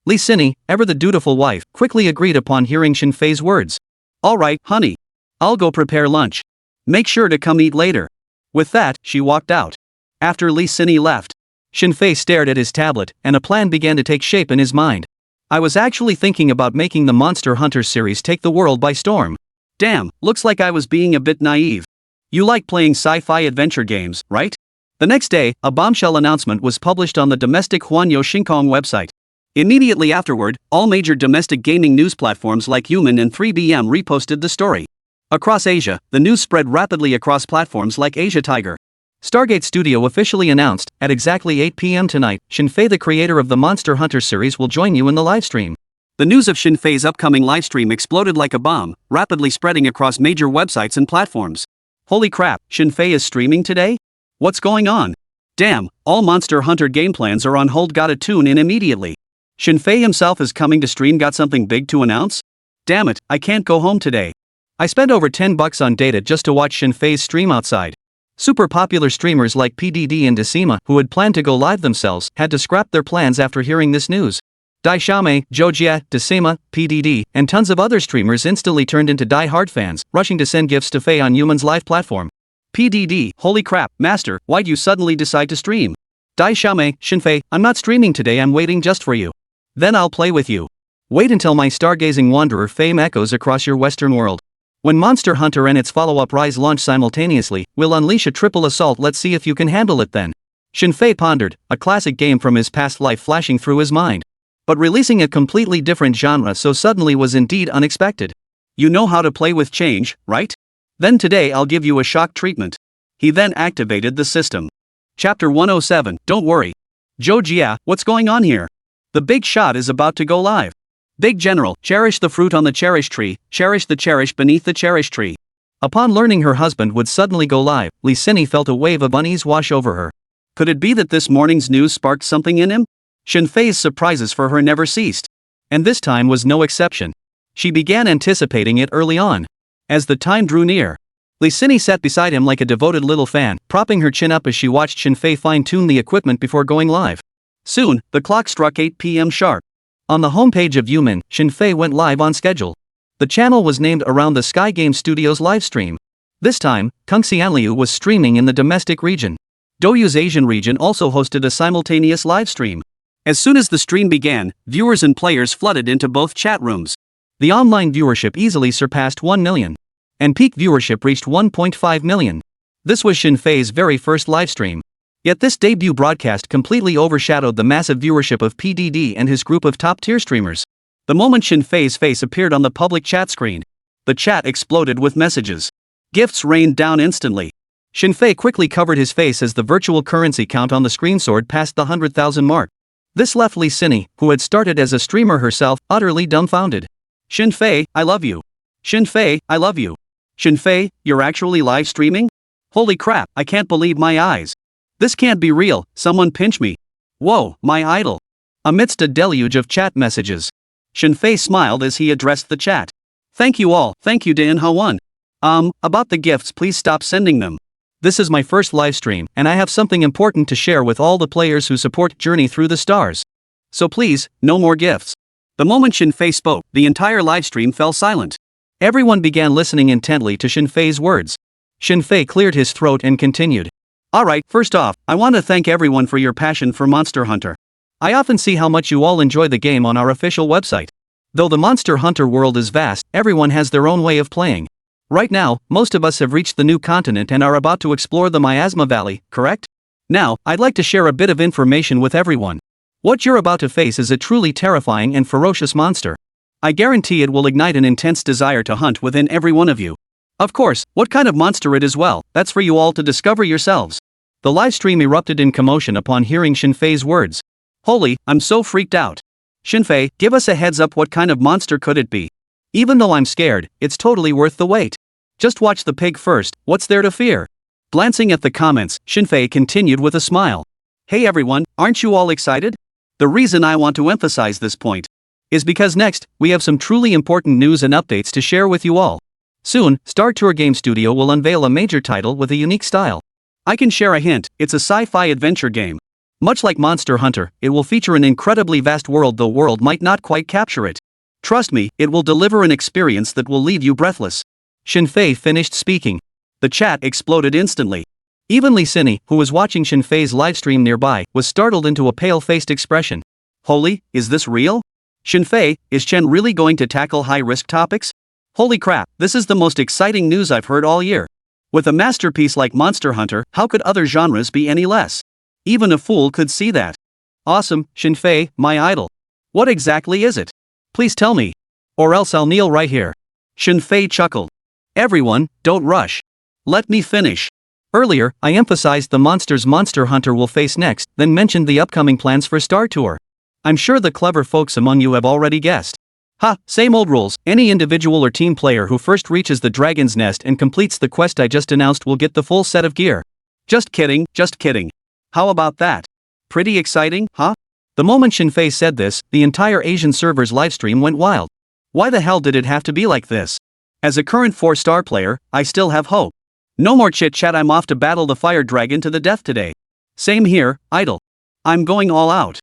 Licini, ever the dutiful wife, quickly agreed upon hearing Yefei's words. All right, honey. I'll go prepare lunch. Make sure to come eat later. With that, she walked out. After Licini left, Yefei stared at his tablet, and a plan began to take shape in his mind. I was actually thinking about making the Monster Hunter series take the world by storm. Damn, looks like I was being a bit naive. You like playing sci-fi adventure games, right? The next day, a bombshell announcement was published on the domestic Huanyo Shinkong website. Immediately afterward, all major domestic gaming news platforms like Human and 3BM reposted the story. Across Asia, the news spread rapidly across platforms like Asia Tiger. Stargate Studio officially announced, at exactly 8 p.m. tonight, Yefei, the creator of the Monster Hunter series, will join you in the livestream. The news of Yefei's upcoming livestream exploded like a bomb, rapidly spreading across major websites and platforms. Holy crap, Yefei is streaming today? What's going on? Damn, all Monster Hunter game plans are on hold. Gotta tune in immediately. Yefei himself is coming to stream. Got something big to announce? Damn it, I can't go home today. I spent over $10 on data just to watch Yefei's stream outside. Super popular streamers like PDD and Decima, who had planned to go live themselves, had to scrap their plans after hearing this news. Daishame, Jojia, Decima, PDD, and tons of other streamers instantly turned into die-hard fans, rushing to send gifts to Fei on Human's live platform. PDD, holy crap, master, why'd you suddenly decide to stream? Daishame, Yefei, I'm not streaming today, I'm waiting just for you. Then I'll play with you. Wait until my stargazing wanderer fame echoes across your western world. When Monster Hunter and its follow-up Rise launch simultaneously, we'll unleash a triple assault. Let's see if you can handle it then. Yefei pondered, a classic game from his past life flashing through his mind. But releasing a completely different genre so suddenly was indeed unexpected. You know how to play with change, right? Then today I'll give you a shock treatment. He then activated the system. Chapter 107, don't worry. Jojia, what's going on here? The big shot is about to go live. Big General, cherish the fruit on the cherish tree, cherish the cherish beneath the cherish tree. Upon learning her husband would suddenly go live, Licini felt a wave of unease wash over her. Could it be that this morning's news sparked something in him? Yefei's surprises for her never ceased. And this time was no exception. She began anticipating it early on. As the time drew near, Licini sat beside him like a devoted little fan, propping her chin up as she watched Yefei fine-tune the equipment before going live. Soon, the clock struck 8 p.m. sharp. On the homepage of Human, Yefei went live on schedule. The channel was named around the Sky Game Studios livestream. This time, Kung Xianliu was streaming in the domestic region. Douyu's Asian region also hosted a simultaneous live stream. As soon as the stream began, viewers and players flooded into both chat rooms. The online viewership easily surpassed 1 million. And peak viewership reached 1.5 million. This was Yefei's very first livestream. Yet this debut broadcast completely overshadowed the massive viewership of PDD and his group of top-tier streamers. The moment Yefei's face appeared on the public chat screen, the chat exploded with messages. Gifts rained down instantly. Yefei quickly covered his face as the virtual currency count on the screen soared past the 100,000 mark. This left Lee Cini, who had started as a streamer herself, utterly dumbfounded. Yefei, I love you. Yefei, I love you. Yefei, you're actually live streaming? Holy crap, I can't believe my eyes. This can't be real, someone pinch me. Whoa, my idol. Amidst a deluge of chat messages, Yefei smiled as he addressed the chat. Thank you all, thank you Dain Ha1. About the gifts, please stop sending them. This is my first live stream, and I have something important to share with all the players who support Journey Through the Stars. So please, no more gifts. The moment Yefei spoke, the entire livestream fell silent. Everyone began listening intently to Yefei's words. Yefei cleared his throat and continued. Alright, first off, I want to thank everyone for your passion for Monster Hunter. I often see how much you all enjoy the game on our official website. Though the Monster Hunter world is vast, everyone has their own way of playing. Right now, most of us have reached the new continent and are about to explore the Miasma Valley, correct? Now, I'd like to share a bit of information with everyone. What you're about to face is a truly terrifying and ferocious monster. I guarantee it will ignite an intense desire to hunt within every one of you. Of course, what kind of monster it is, well, that's for you all to discover yourselves. The live stream erupted in commotion upon hearing Yefei's words. Holy, I'm so freaked out. Yefei, give us a heads up, what kind of monster could it be? Even though I'm scared, it's totally worth the wait. Just watch the pig first, what's there to fear? Glancing at the comments, Yefei continued with a smile. Hey everyone, aren't you all excited? The reason I want to emphasize this point is because next, we have some truly important news and updates to share with you all. Soon, Star Tour Game Studio will unveil a major title with a unique style. I can share a hint, it's a sci-fi adventure game. Much like Monster Hunter, it will feature an incredibly vast world, though world might not quite capture it. Trust me, it will deliver an experience that will leave you breathless. Yefei finished speaking. The chat exploded instantly. Even Lee Cini, who was watching Yefei's livestream nearby, was startled into a pale-faced expression. Holy, is this real? Yefei, is Chen really going to tackle high-risk topics? Holy crap, this is the most exciting news I've heard all year. With a masterpiece like Monster Hunter, how could other genres be any less? Even a fool could see that. Awesome, Yefei, my idol. What exactly is it? Please tell me. Or else I'll kneel right here. Yefei chuckled. Everyone, don't rush. Let me finish. Earlier, I emphasized the monsters Monster Hunter will face next, then mentioned the upcoming plans for Star Tour. I'm sure the clever folks among you have already guessed. Ha, same old rules, any individual or team player who first reaches the dragon's nest and completes the quest I just announced will get the full set of gear. Just kidding, just kidding. How about that? Pretty exciting, huh? The moment Yefei said this, the entire Asian server's livestream went wild. Why the hell did it have to be like this? As a current 4-star player, I still have hope. No more chit-chat, I'm off to battle the fire dragon to the death today. Same here, idol. I'm going all out.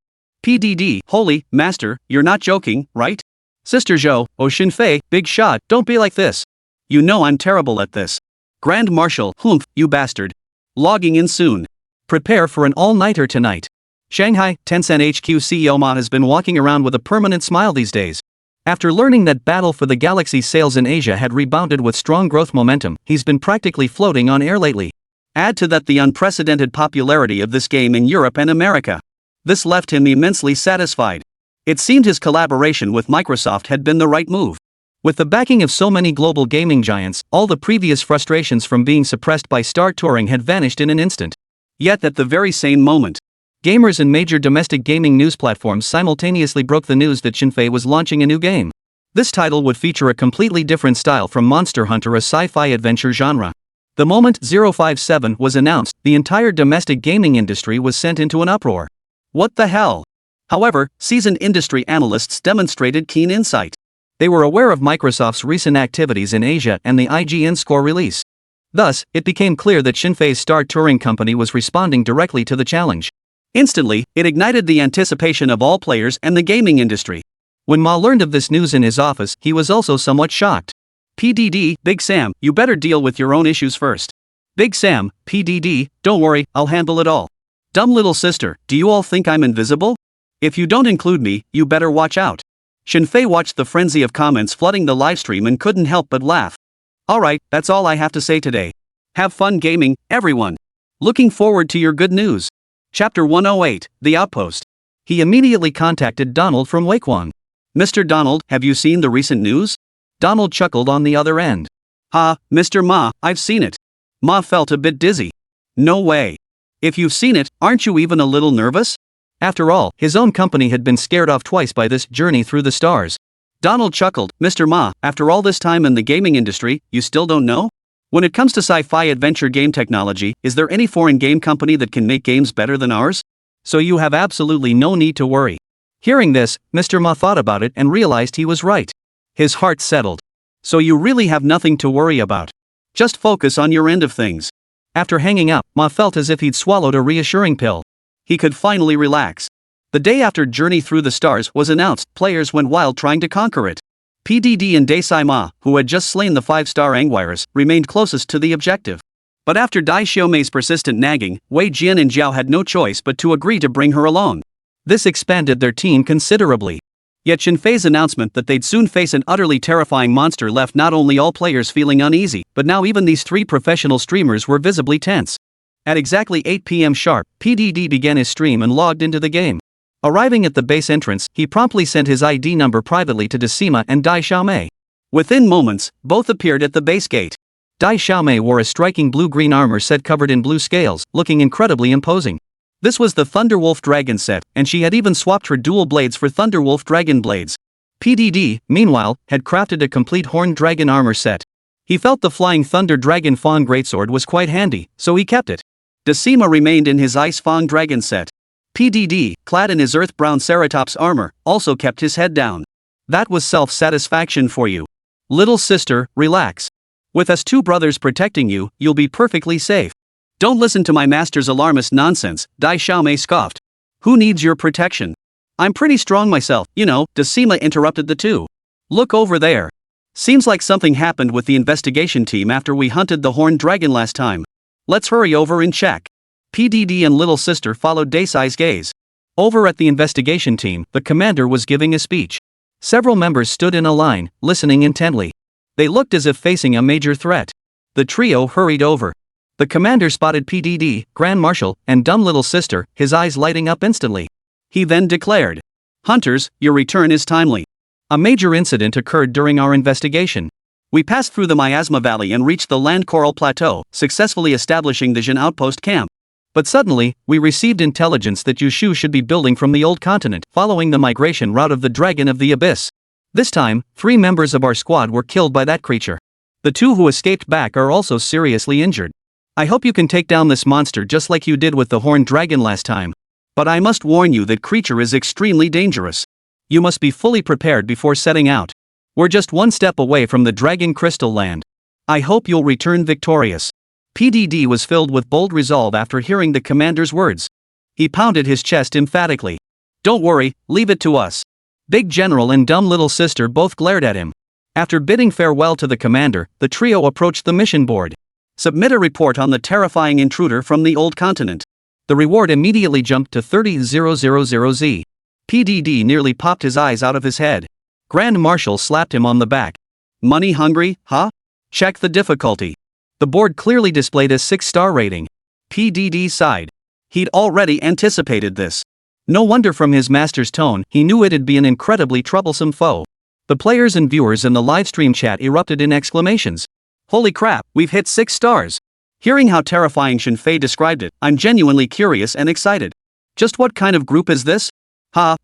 PDD, holy, master, you're not joking, right? Sister Zhou, oh Yefei, big shot, don't be like this. You know I'm terrible at this. Grand Marshal, humph, you bastard. Logging in soon. Prepare for an all-nighter tonight. Shanghai, Tencent HQ CEO Ma has been walking around with a permanent smile these days. After learning that Battle for the Galaxy sales in Asia had rebounded with strong growth momentum, he's been practically floating on air lately. Add to that the unprecedented popularity of this game in Europe and America. This left him immensely satisfied. It seemed his collaboration with Microsoft had been the right move. With the backing of so many global gaming giants, all the previous frustrations from being suppressed by Star Touring had vanished in an instant. Yet at the very same moment, gamers and major domestic gaming news platforms simultaneously broke the news that Yefei was launching a new game. This title would feature a completely different style from Monster Hunter, a sci-fi adventure genre. The moment 057 was announced, the entire domestic gaming industry was sent into an uproar. What the hell? However, seasoned industry analysts demonstrated keen insight. They were aware of Microsoft's recent activities in Asia and the IGN score release. Thus, it became clear that Yefei's Star Touring company was responding directly to the challenge. Instantly, it ignited the anticipation of all players and the gaming industry. When Ma learned of this news in his office, he was also somewhat shocked. PDD, Big Sam, you better deal with your own issues first. Big Sam, PDD, don't worry, I'll handle it all. Dumb little sister, do you all think I'm invisible? If you don't include me, you better watch out. Yefei watched the frenzy of comments flooding the livestream and couldn't help but laugh. Alright, that's all I have to say today. Have fun gaming, everyone. Looking forward to your good news. Chapter 108, The Outpost. He immediately contacted Donald from Wakwang. Mr. Donald, have you seen the recent news? Donald chuckled on the other end. Ha, Mr. Ma, I've seen it. Ma felt a bit dizzy. No way. If you've seen it, aren't you even a little nervous? After all, his own company had been scared off twice by this journey through the stars. Donald chuckled. Mr. Ma, after all this time in the gaming industry, you still don't know? When it comes to sci-fi adventure game technology, is there any foreign game company that can make games better than ours? So you have absolutely no need to worry. Hearing this, Mr. Ma thought about it and realized he was right. His heart settled. So you really have nothing to worry about. Just focus on your end of things. After hanging up, Ma felt as if he'd swallowed a reassuring pill. He could finally relax. The day after Journey Through the Stars was announced, players went wild trying to conquer it. PDD and Daisai Ma, who had just slain the 5-star Angwires, remained closest to the objective. But after Dai Xiaomei's persistent nagging, Wei Jian and Zhao had no choice but to agree to bring her along. This expanded their team considerably. Yet Yefei's announcement that they'd soon face an utterly terrifying monster left not only all players feeling uneasy, but now even these 3 professional streamers were visibly tense. At exactly 8 p.m. sharp, PDD began his stream and logged into the game. Arriving at the base entrance, he promptly sent his ID number privately to Decima and Dai Xiaomei. Within moments, both appeared at the base gate. Dai Xiaomei wore a striking blue-green armor set covered in blue scales, looking incredibly imposing. This was the Thunderwolf Dragon set, and she had even swapped her dual blades for Thunderwolf Dragon blades. PDD, meanwhile, had crafted a complete Horned Dragon armor set. He felt the Flying Thunder Dragon Fawn Greatsword was quite handy, so he kept it. Decima remained in his Ice Fawn Dragon set. PDD, clad in his Earth-Brown Ceratops armor, also kept his head down. That was self-satisfaction for you. Little sister, relax. With us 2 brothers protecting you, you'll be perfectly safe. Don't listen to my master's alarmist nonsense, Dai Xiaomei scoffed. Who needs your protection? I'm pretty strong myself, you know, Decima interrupted the two. Look over there. Seems like something happened with the investigation team after we hunted the Horned Dragon last time. Let's hurry over and check. PDD and little sister followed Daisai's gaze. Over at the investigation team, the commander was giving a speech. Several members stood in a line, listening intently. They looked as if facing a major threat. The trio hurried over. The commander spotted PDD, Grand Marshal, and dumb little sister, his eyes lighting up instantly. He then declared, "Hunters, your return is timely. A major incident occurred during our investigation. We passed through the Miasma Valley and reached the Land Coral Plateau, successfully establishing the Jin outpost camp. But suddenly, we received intelligence that Yushu should be building from the old continent, following the migration route of the Dragon of the Abyss. This time, 3 members of our squad were killed by that creature. The 2 who escaped back are also seriously injured. I hope you can take down this monster just like you did with the Horned Dragon last time. But I must warn you that creature is extremely dangerous. You must be fully prepared before setting out. We're just 1 step away from the Dragon Crystal Land. I hope you'll return victorious." PDD was filled with bold resolve after hearing the commander's words. He pounded his chest emphatically. "Don't worry, leave it to us." Big General and dumb little sister both glared at him. After bidding farewell to the commander, the trio approached the mission board. Submit a report on the terrifying intruder from the old continent. The reward immediately jumped to 30,000Z. PDD nearly popped his eyes out of his head. Grand Marshal slapped him on the back. "Money hungry, huh? Check the difficulty." The board clearly displayed a 6-star rating. PDD sighed. He'd already anticipated this. No wonder from his master's tone, he knew it'd be an incredibly troublesome foe. The players and viewers in the livestream chat erupted in exclamations. "Holy crap, we've hit 6 stars. Hearing how terrifying Yefei described it, I'm genuinely curious and excited. Just what kind of group is this?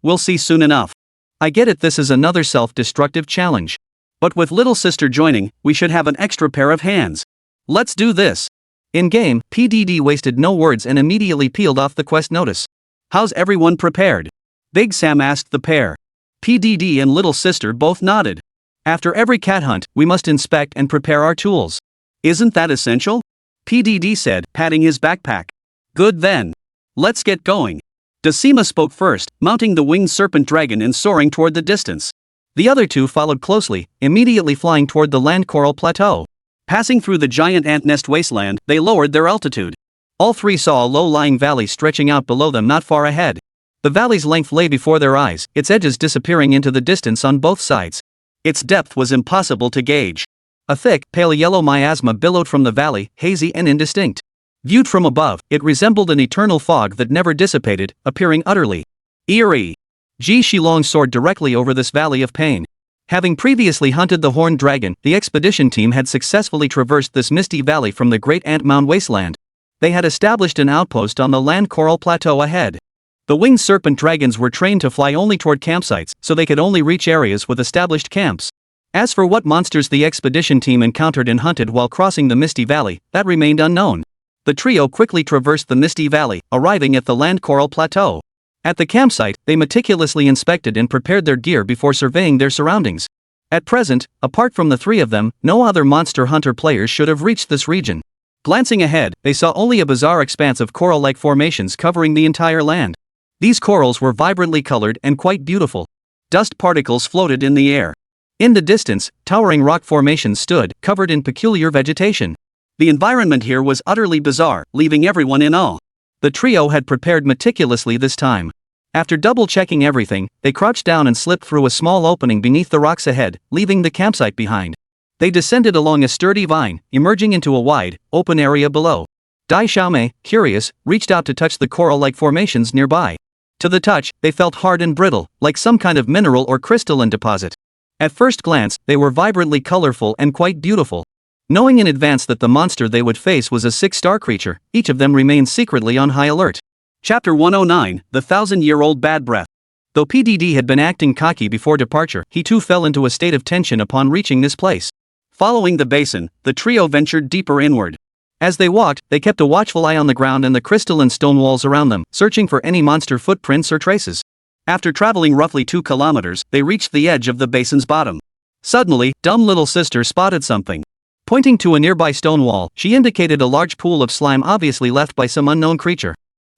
We'll see soon enough. I get it, this is another self-destructive challenge. But with little sister joining, we should have an extra pair of hands. Let's do this." In-game, PDD wasted no words and immediately peeled off the quest notice. "How's everyone prepared?" Big Sam asked the pair. PDD and little sister both nodded. "After every cat hunt, we must inspect and prepare our tools. Isn't that essential?" PDD said, patting his backpack. "Good then. Let's get going." Decima spoke first, mounting the winged serpent dragon and soaring toward the distance. The other 2 followed closely, immediately flying toward the Land Coral Plateau. Passing through the giant ant nest wasteland, they lowered their altitude. All three saw a low-lying valley stretching out below them not far ahead. The valley's length lay before their eyes, its edges disappearing into the distance on both sides. Its depth was impossible to gauge. A thick, pale yellow miasma billowed from the valley, hazy and indistinct. Viewed from above, it resembled an eternal fog that never dissipated, appearing utterly eerie. Ji Shilong soared directly over this valley of pain. Having previously hunted the horned dragon, the expedition team had successfully traversed this misty valley from the Great Ant Mound wasteland. They had established an outpost on the land coral plateau ahead. The winged serpent dragons were trained to fly only toward campsites, so they could only reach areas with established camps. As for what monsters the expedition team encountered and hunted while crossing the misty valley, that remained unknown. The trio quickly traversed the misty valley, arriving at the land coral plateau. At the campsite, they meticulously inspected and prepared their gear before surveying their surroundings. At present, apart from the three of them, no other Monster Hunter players should have reached this region. Glancing ahead, they saw only a bizarre expanse of coral-like formations covering the entire land. These corals were vibrantly colored and quite beautiful. Dust particles floated in the air. In the distance, towering rock formations stood, covered in peculiar vegetation. The environment here was utterly bizarre, leaving everyone in awe. The trio had prepared meticulously this time. After double-checking everything, they crouched down and slipped through a small opening beneath the rocks ahead, leaving the campsite behind. They descended along a sturdy vine, emerging into a wide, open area below. Dai Xiaomei, curious, reached out to touch the coral-like formations nearby. To the touch, they felt hard and brittle, like some kind of mineral or crystalline deposit. At first glance, they were vibrantly colorful and quite beautiful. Knowing in advance that the monster they would face was a 6-star creature, each of them remained secretly on high alert. Chapter 109, The 1000-Year-Old Bad Breath. Though PDD had been acting cocky before departure, he too fell into a state of tension upon reaching this place. Following the basin, the trio ventured deeper inward. As they walked, they kept a watchful eye on the ground and the crystalline stone walls around them, searching for any monster footprints or traces. After traveling roughly 2 kilometers, they reached the edge of the basin's bottom. Suddenly, dumb little sister spotted something. Pointing to a nearby stone wall, she indicated a large pool of slime obviously left by some unknown creature.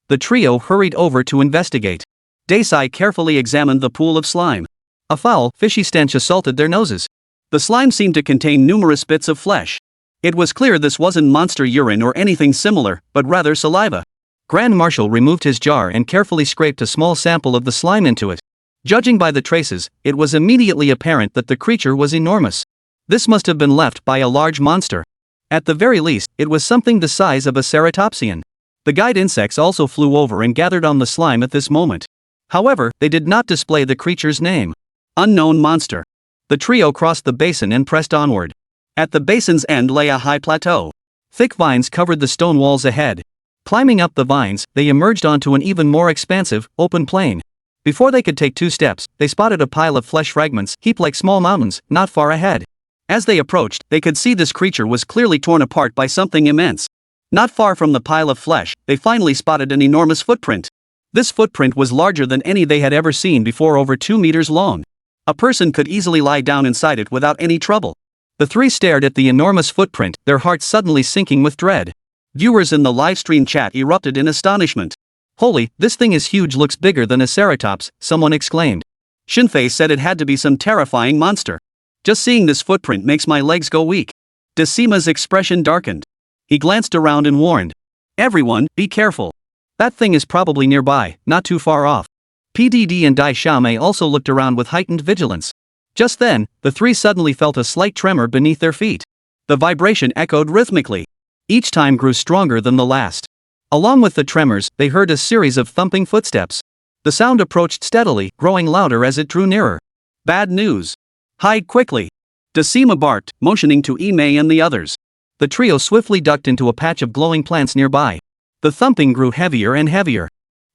The trio hurried over to investigate. Daisai carefully examined the pool of slime. A foul, fishy stench assaulted their noses. The slime seemed to contain numerous bits of flesh. It was clear this wasn't monster urine or anything similar, but rather saliva. Grand Marshal removed his jar and carefully scraped a small sample of the slime into it. Judging by the traces, it was immediately apparent that the creature was enormous. This must have been left by a large monster. At the very least, it was something the size of a ceratopsian. The guide insects also flew over and gathered on the slime at this moment. However, they did not display the creature's name. Unknown monster. The trio crossed the basin and pressed onward. At the basin's end lay a high plateau. Thick vines covered the stone walls ahead. Climbing up the vines, they emerged onto an even more expansive, open plain. Before they could take 2 steps, they spotted a pile of flesh fragments heaped like small mountains, not far ahead. As they approached, they could see this creature was clearly torn apart by something immense. Not far from the pile of flesh, they finally spotted an enormous footprint. This footprint was larger than any they had ever seen before, over 2 meters long. A person could easily lie down inside it without any trouble. The three stared at the enormous footprint, their hearts suddenly sinking with dread. Viewers in the livestream chat erupted in astonishment. "Holy, this thing is huge, looks bigger than a ceratops," someone exclaimed. Shinfei said it had to be some terrifying monster. "Just seeing this footprint makes my legs go weak." Decima's expression darkened. He glanced around and warned, "Everyone, be careful. That thing is probably nearby, not too far off." PDD and Dai Xiaomei also looked around with heightened vigilance. Just then, the three suddenly felt a slight tremor beneath their feet. The vibration echoed rhythmically. Each time grew stronger than the last. Along with the tremors, they heard a series of thumping footsteps. The sound approached steadily, growing louder as it drew nearer. "Bad news. Hide quickly." Decima barked, motioning to Imei and the others. The trio swiftly ducked into a patch of glowing plants nearby. The thumping grew heavier and heavier,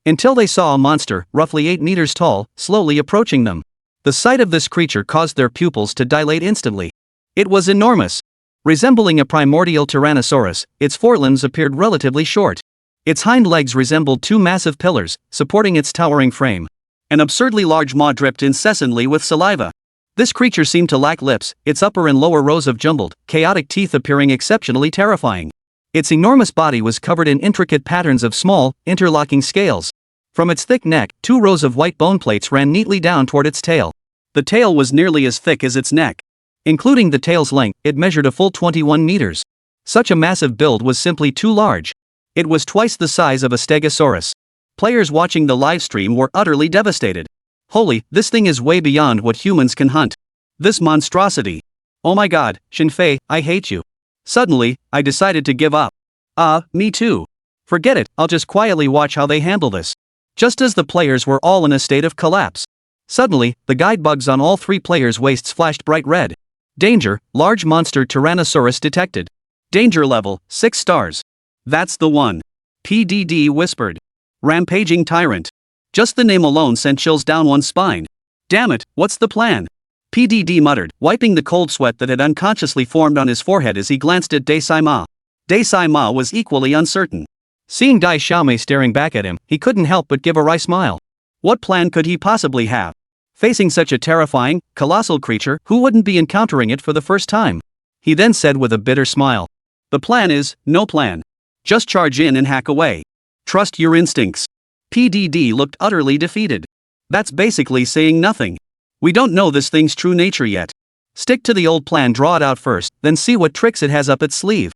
until they saw a monster, roughly 8 meters tall, slowly approaching them. The sight of this creature caused their pupils to dilate instantly. It was enormous. Resembling a primordial tyrannosaurus, its forelimbs appeared relatively short. Its hind legs resembled 2 massive pillars, supporting its towering frame. An absurdly large maw dripped incessantly with saliva. This creature seemed to lack lips, its upper and lower rows of jumbled, chaotic teeth appearing exceptionally terrifying. Its enormous body was covered in intricate patterns of small, interlocking scales. From its thick neck, 2 rows of white bone plates ran neatly down toward its tail. The tail was nearly as thick as its neck. Including the tail's length, it measured a full 21 meters. Such a massive build was simply too large. It was twice the size of a stegosaurus. Players watching the livestream were utterly devastated. Holy, this thing is way beyond what humans can hunt. This monstrosity. Oh my god, Yefei, I hate you. Suddenly, I decided to give up. Me too. Forget it, I'll just quietly watch how they handle this. Just as the players were all in a state of collapse. Suddenly, the guide bugs on all three players' waists flashed bright red. Danger, large monster Tyrannosaurus detected. Danger level, 6 stars. That's the one. PDD whispered. Rampaging tyrant. Just the name alone sent chills down one's spine. Damn it, what's the plan? PDD muttered, wiping the cold sweat that had unconsciously formed on his forehead as he glanced at Daisai-ma. Daisai-ma was equally uncertain. Seeing Dai Xiaomei staring back at him, he couldn't help but give a wry smile. What plan could he possibly have? Facing such a terrifying, colossal creature, who wouldn't be encountering it for the first time? He then said with a bitter smile. The plan is, no plan. Just charge in and hack away. Trust your instincts. PDD looked utterly defeated. That's basically saying nothing. We don't know this thing's true nature yet. Stick to the old plan, draw it out first, then see what tricks it has up its sleeve.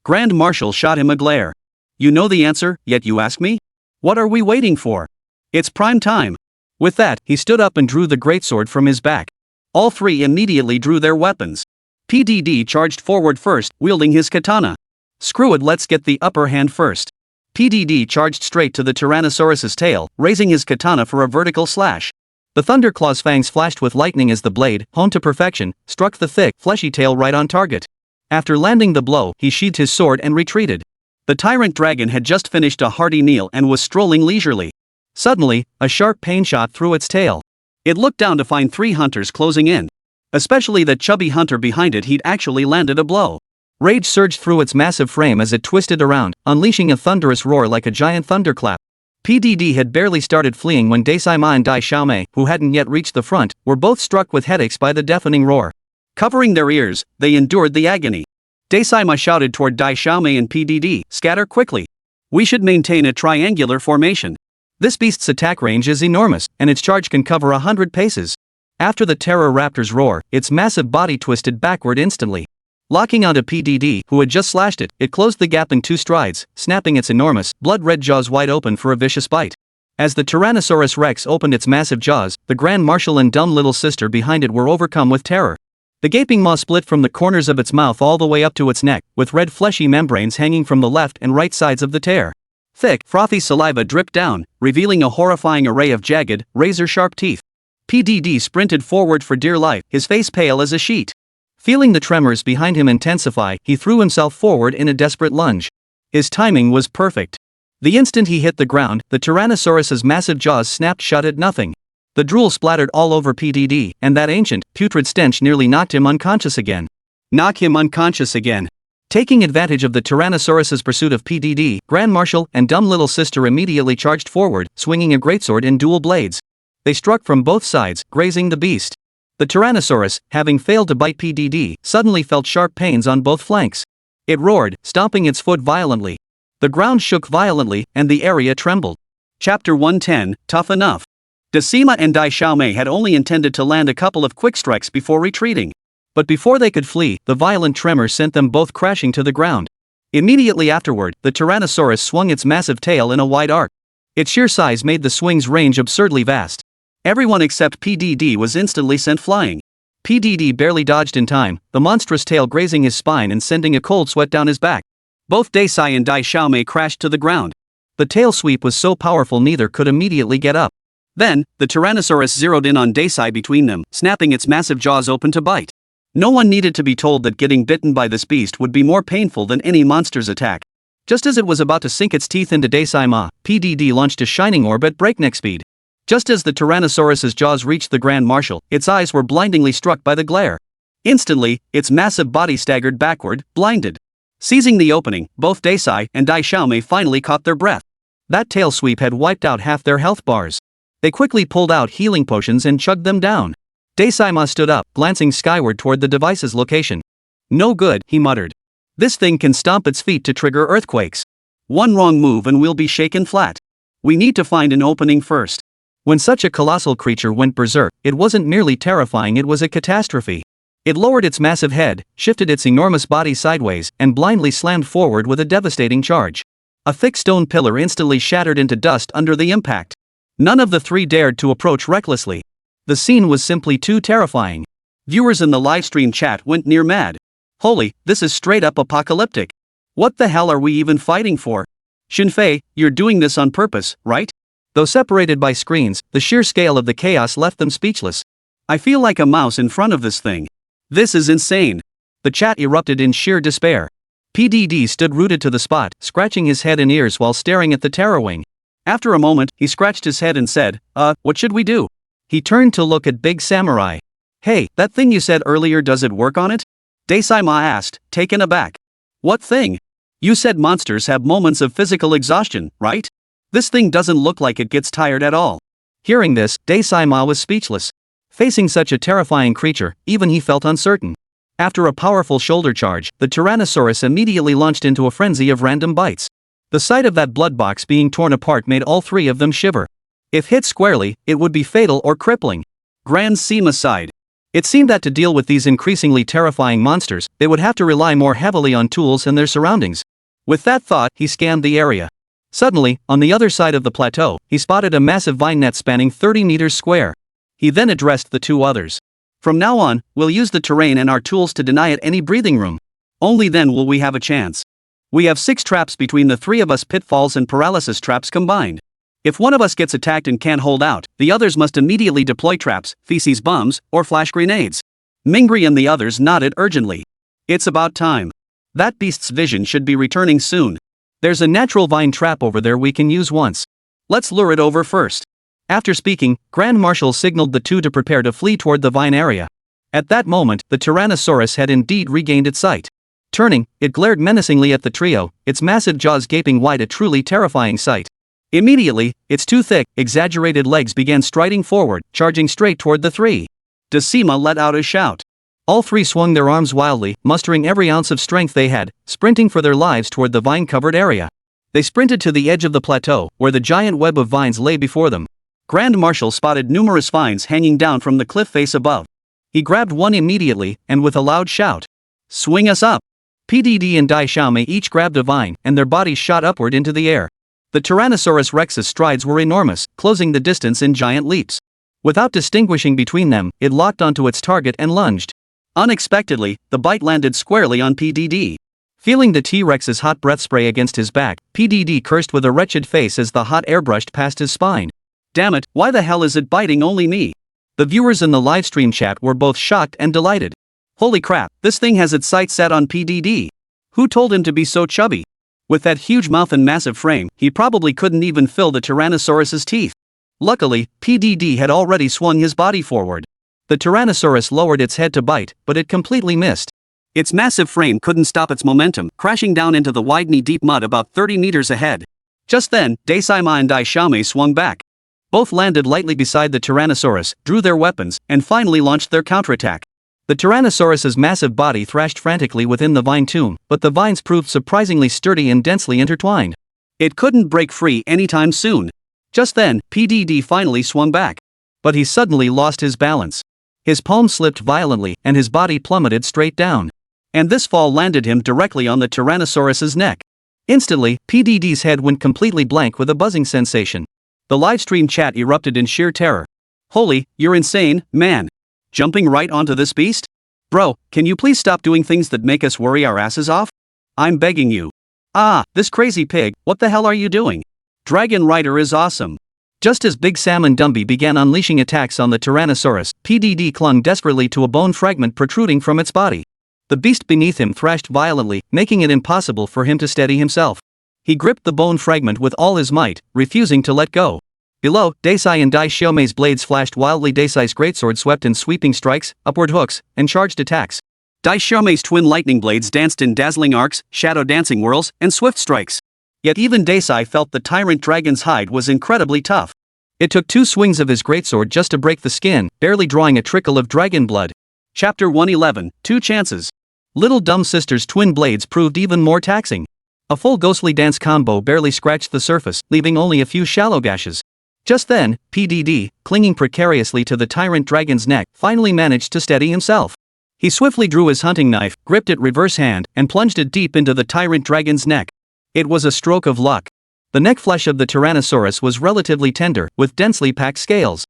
Grand Marshal shot him a glare. You know the answer, yet you ask me? What are we waiting for? It's prime time. With that, he stood up and drew the greatsword from his back. All three immediately drew their weapons. PDD charged forward first, wielding his katana. Screw it, let's get the upper hand first. PDD charged straight to the Tyrannosaurus's tail, raising his katana for a vertical slash. The Thunderclaw's fangs flashed with lightning as the blade, honed to perfection, struck the thick, fleshy tail right on target. After landing the blow, he sheathed his sword and retreated. The tyrant dragon had just finished a hearty meal and was strolling leisurely. Suddenly, a sharp pain shot through its tail. It looked down to find 3 hunters closing in. Especially that chubby hunter behind it. He'd actually landed a blow. Rage surged through its massive frame as it twisted around, unleashing a thunderous roar like a giant thunderclap. PDD had barely started fleeing when Daisai-ma and Dai Xiaomei, who hadn't yet reached the front, were both struck with headaches by the deafening roar. Covering their ears, they endured the agony. Daisai-ma shouted toward Dai Xiaomei and PDD, scatter quickly. We should maintain a triangular formation. This beast's attack range is enormous, and its charge can cover 100 paces. After the Terror Raptor's roar, its massive body twisted backward instantly. Locking onto PDD, who had just slashed it, it closed the gap in 2 strides, snapping its enormous, blood-red jaws wide open for a vicious bite. As the Tyrannosaurus Rex opened its massive jaws, the Grand Marshal and dumb little sister behind it were overcome with terror. The gaping maw split from the corners of its mouth all the way up to its neck, with red fleshy membranes hanging from the left and right sides of the tear. Thick, frothy saliva dripped down, revealing a horrifying array of jagged, razor-sharp teeth. PDD sprinted forward for dear life, his face pale as a sheet. Feeling the tremors behind him intensify, he threw himself forward in a desperate lunge. His timing was perfect. The instant he hit the ground, the Tyrannosaurus's massive jaws snapped shut at nothing. The drool splattered all over PDD, and that ancient, putrid stench nearly knocked him unconscious again. Knock him unconscious again. Taking advantage of the Tyrannosaurus's pursuit of PDD, Grand Marshal and dumb little sister immediately charged forward, swinging a greatsword in dual blades. They struck from both sides, grazing the beast. The Tyrannosaurus, having failed to bite PDD, suddenly felt sharp pains on both flanks. It roared, stomping its foot violently. The ground shook violently, and the area trembled. Chapter 110, Tough Enough. Daisai-ma and Dai Xiaomei had only intended to land a couple of quick strikes before retreating. But before they could flee, the violent tremor sent them both crashing to the ground. Immediately afterward, the Tyrannosaurus swung its massive tail in a wide arc. Its sheer size made the swing's range absurdly vast. Everyone except PDD was instantly sent flying. PDD barely dodged in time, the monstrous tail grazing his spine and sending a cold sweat down his back. Both Daisai and Dai Xiaomei crashed to the ground. The tail sweep was so powerful neither could immediately get up. Then, the Tyrannosaurus zeroed in on Daisai between them, snapping its massive jaws open to bite. No one needed to be told that getting bitten by this beast would be more painful than any monster's attack. Just as it was about to sink its teeth into Daisai-ma, PDD launched a shining orb at breakneck speed. Just as the Tyrannosaurus's jaws reached the Grand Marshal, its eyes were blindingly struck by the glare. Instantly, its massive body staggered backward, blinded. Seizing the opening, both Daisai and Dai Xiaomei finally caught their breath. That tail sweep had wiped out half their health bars. They quickly pulled out healing potions and chugged them down. Daisai-ma stood up, glancing skyward toward the device's location. No good, he muttered. This thing can stomp its feet to trigger earthquakes. One wrong move and we'll be shaken flat. We need to find an opening first. When such a colossal creature went berserk, it wasn't merely terrifying, it was a catastrophe. It lowered its massive head, shifted its enormous body sideways, and blindly slammed forward with a devastating charge. A thick stone pillar instantly shattered into dust under the impact. None of the three dared to approach recklessly. The scene was simply too terrifying. Viewers in the livestream chat went near mad. Holy, this is straight up apocalyptic. What the hell are we even fighting for? Yefei, you're doing this on purpose, right? Though separated by screens, the sheer scale of the chaos left them speechless. I feel like a mouse in front of this thing. This is insane. The chat erupted in sheer despair. PDD stood rooted to the spot, scratching his head and ears while staring at the terror wing. After a moment, he scratched his head and said, what should we do? He turned to look at Big Samurai. Hey, that thing you said earlier, does it work on it? Daesaima asked, taken aback. What thing? You said monsters have moments of physical exhaustion, right? This thing doesn't look like it gets tired at all. Hearing this, Daesaima was speechless. Facing such a terrifying creature, even he felt uncertain. After a powerful shoulder charge, the Tyrannosaurus immediately launched into a frenzy of random bites. The sight of that blood box being torn apart made all three of them shiver. If hit squarely, it would be fatal or crippling. Grand Sima sighed. It seemed that to deal with these increasingly terrifying monsters, they would have to rely more heavily on tools and their surroundings. With that thought, he scanned the area. Suddenly, on the other side of the plateau, he spotted a massive vine net spanning 30 meters square. He then addressed the two others. From now on, we'll use the terrain and our tools to deny it any breathing room. Only then will we have a chance. We have 6 traps between the 3 of us, pitfalls and paralysis traps combined. If one of us gets attacked and can't hold out, the others must immediately deploy traps, feces bombs, or flash grenades. Mingri and the others nodded urgently. It's about time. That beast's vision should be returning soon. There's a natural vine trap over there we can use once. Let's lure it over first. After speaking, Grand Marshal signaled the two to prepare to flee toward the vine area. At that moment, the Tyrannosaurus had indeed regained its sight. Turning, it glared menacingly at the trio, its massive jaws gaping wide, a truly terrifying sight. Immediately, its two thick, exaggerated legs began striding forward, charging straight toward the three. Daesaima let out a shout. All three swung their arms wildly, mustering every ounce of strength they had, sprinting for their lives toward the vine-covered area. They sprinted to the edge of the plateau, where the giant web of vines lay before them. Grand Marshal spotted numerous vines hanging down from the cliff face above. He grabbed one immediately, and with a loud shout, "Swing us up!" PDD and Dai Xiaomei each grabbed a vine, and their bodies shot upward into the air. The Tyrannosaurus Rex's strides were enormous, closing the distance in giant leaps. Without distinguishing between them, it locked onto its target and lunged. Unexpectedly, the bite landed squarely on PDD. Feeling the T-Rex's hot breath spray against his back, PDD cursed with a wretched face as the hot air brushed past his spine. Damn it, why the hell is it biting only me? The viewers in the livestream chat were both shocked and delighted. Holy crap, this thing has its sights set on PDD. Who told him to be so chubby? With that huge mouth and massive frame, he probably couldn't even fill the Tyrannosaurus's teeth. Luckily, PDD had already swung his body forward. The Tyrannosaurus lowered its head to bite, but it completely missed. Its massive frame couldn't stop its momentum, crashing down into the wide knee-deep mud about 30 meters ahead. Just then, Daesaima and Dai Xiaomei swung back. Both landed lightly beside the Tyrannosaurus, drew their weapons, and finally launched their counterattack. The Tyrannosaurus's massive body thrashed frantically within the vine tomb, but the vines proved surprisingly sturdy and densely intertwined. It couldn't break free anytime soon. Just then, PDD finally swung back. But he suddenly lost his balance. His palm slipped violently, and his body plummeted straight down. And this fall landed him directly on the Tyrannosaurus's neck. Instantly, PDD's head went completely blank with a buzzing sensation. The livestream chat erupted in sheer terror. Holy, you're insane, man. Jumping right onto this beast? Bro, can you please stop doing things that make us worry our asses off? I'm begging you. Ah, this crazy pig, what the hell are you doing? Dragon Rider is awesome. Just as Big Sam and Dumby began unleashing attacks on the Tyrannosaurus, PDD clung desperately to a bone fragment protruding from its body. The beast beneath him thrashed violently, making it impossible for him to steady himself. He gripped the bone fragment with all his might, refusing to let go. Below, Daisai and Dai Xiaomei's blades flashed wildly. Daisai's greatsword swept in sweeping strikes, upward hooks, and charged attacks. Dai Xiaomei's twin lightning blades danced in dazzling arcs, shadow dancing whirls, and swift strikes. Yet even Daisai felt the tyrant dragon's hide was incredibly tough. It took 2 swings of his greatsword just to break the skin, barely drawing a trickle of dragon blood. Chapter 111, 2 Chances. Little Dumb Sister's twin blades proved even more taxing. A full ghostly dance combo barely scratched the surface, leaving only a few shallow gashes. Just then, PDD, clinging precariously to the tyrant dragon's neck, finally managed to steady himself. He swiftly drew his hunting knife, gripped it reverse hand, and plunged it deep into the tyrant dragon's neck. It was a stroke of luck. The neck flesh of the Tyrannosaurus was relatively tender, with densely packed scales.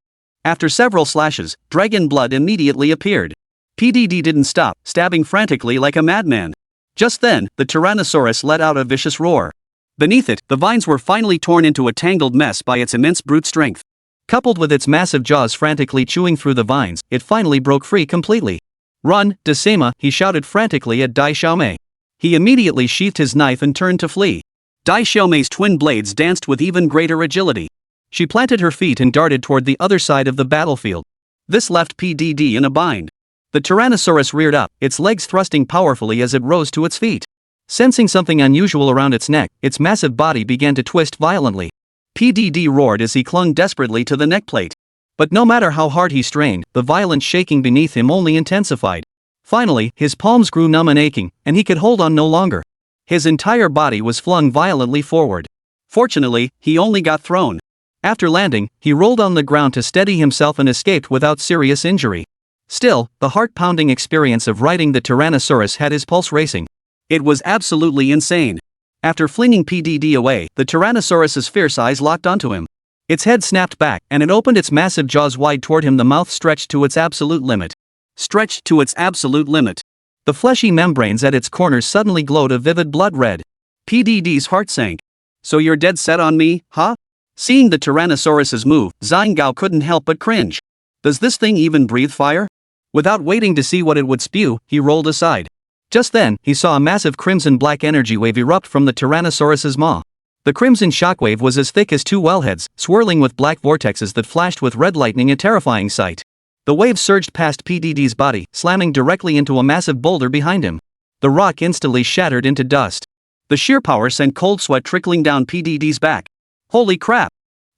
After several slashes, dragon blood immediately appeared. PDD didn't stop, stabbing frantically like a madman. Just then, the Tyrannosaurus let out a vicious roar. Beneath it, the vines were finally torn into a tangled mess by its immense brute strength. Coupled with its massive jaws frantically chewing through the vines, it finally broke free completely. "Run, Decima!" he shouted frantically at Dai Xiaomei. He immediately sheathed his knife and turned to flee. Dai Xiaomei's twin blades danced with even greater agility. She planted her feet and darted toward the other side of the battlefield. This left PDD in a bind. The Tyrannosaurus reared up, its legs thrusting powerfully as it rose to its feet. Sensing something unusual around its neck, its massive body began to twist violently. PDD roared as he clung desperately to the neckplate. But no matter how hard he strained, the violent shaking beneath him only intensified. Finally, his palms grew numb and aching, and he could hold on no longer. His entire body was flung violently forward. Fortunately, he only got thrown. After landing, he rolled on the ground to steady himself and escaped without serious injury. Still, the heart-pounding experience of riding the Tyrannosaurus had his pulse racing. It was absolutely insane. After flinging PDD away, the Tyrannosaurus's fierce eyes locked onto him. Its head snapped back, and it opened its massive jaws wide toward him, the mouth stretched to its absolute limit. Stretched to its absolute limit. The fleshy membranes at its corners suddenly glowed a vivid blood red. PDD's heart sank. "So you're dead set on me, huh?" Seeing the Tyrannosaurus's move, Zhang couldn't help but cringe. Does this thing even breathe fire? Without waiting to see what it would spew, he rolled aside. Just then, he saw a massive crimson-black energy wave erupt from the Tyrannosaurus's maw. The crimson shockwave was as thick as two wellheads, swirling with black vortexes that flashed with red lightning, a terrifying sight. The wave surged past PDD's body, slamming directly into a massive boulder behind him. The rock instantly shattered into dust. The sheer power sent cold sweat trickling down PDD's back. Holy crap!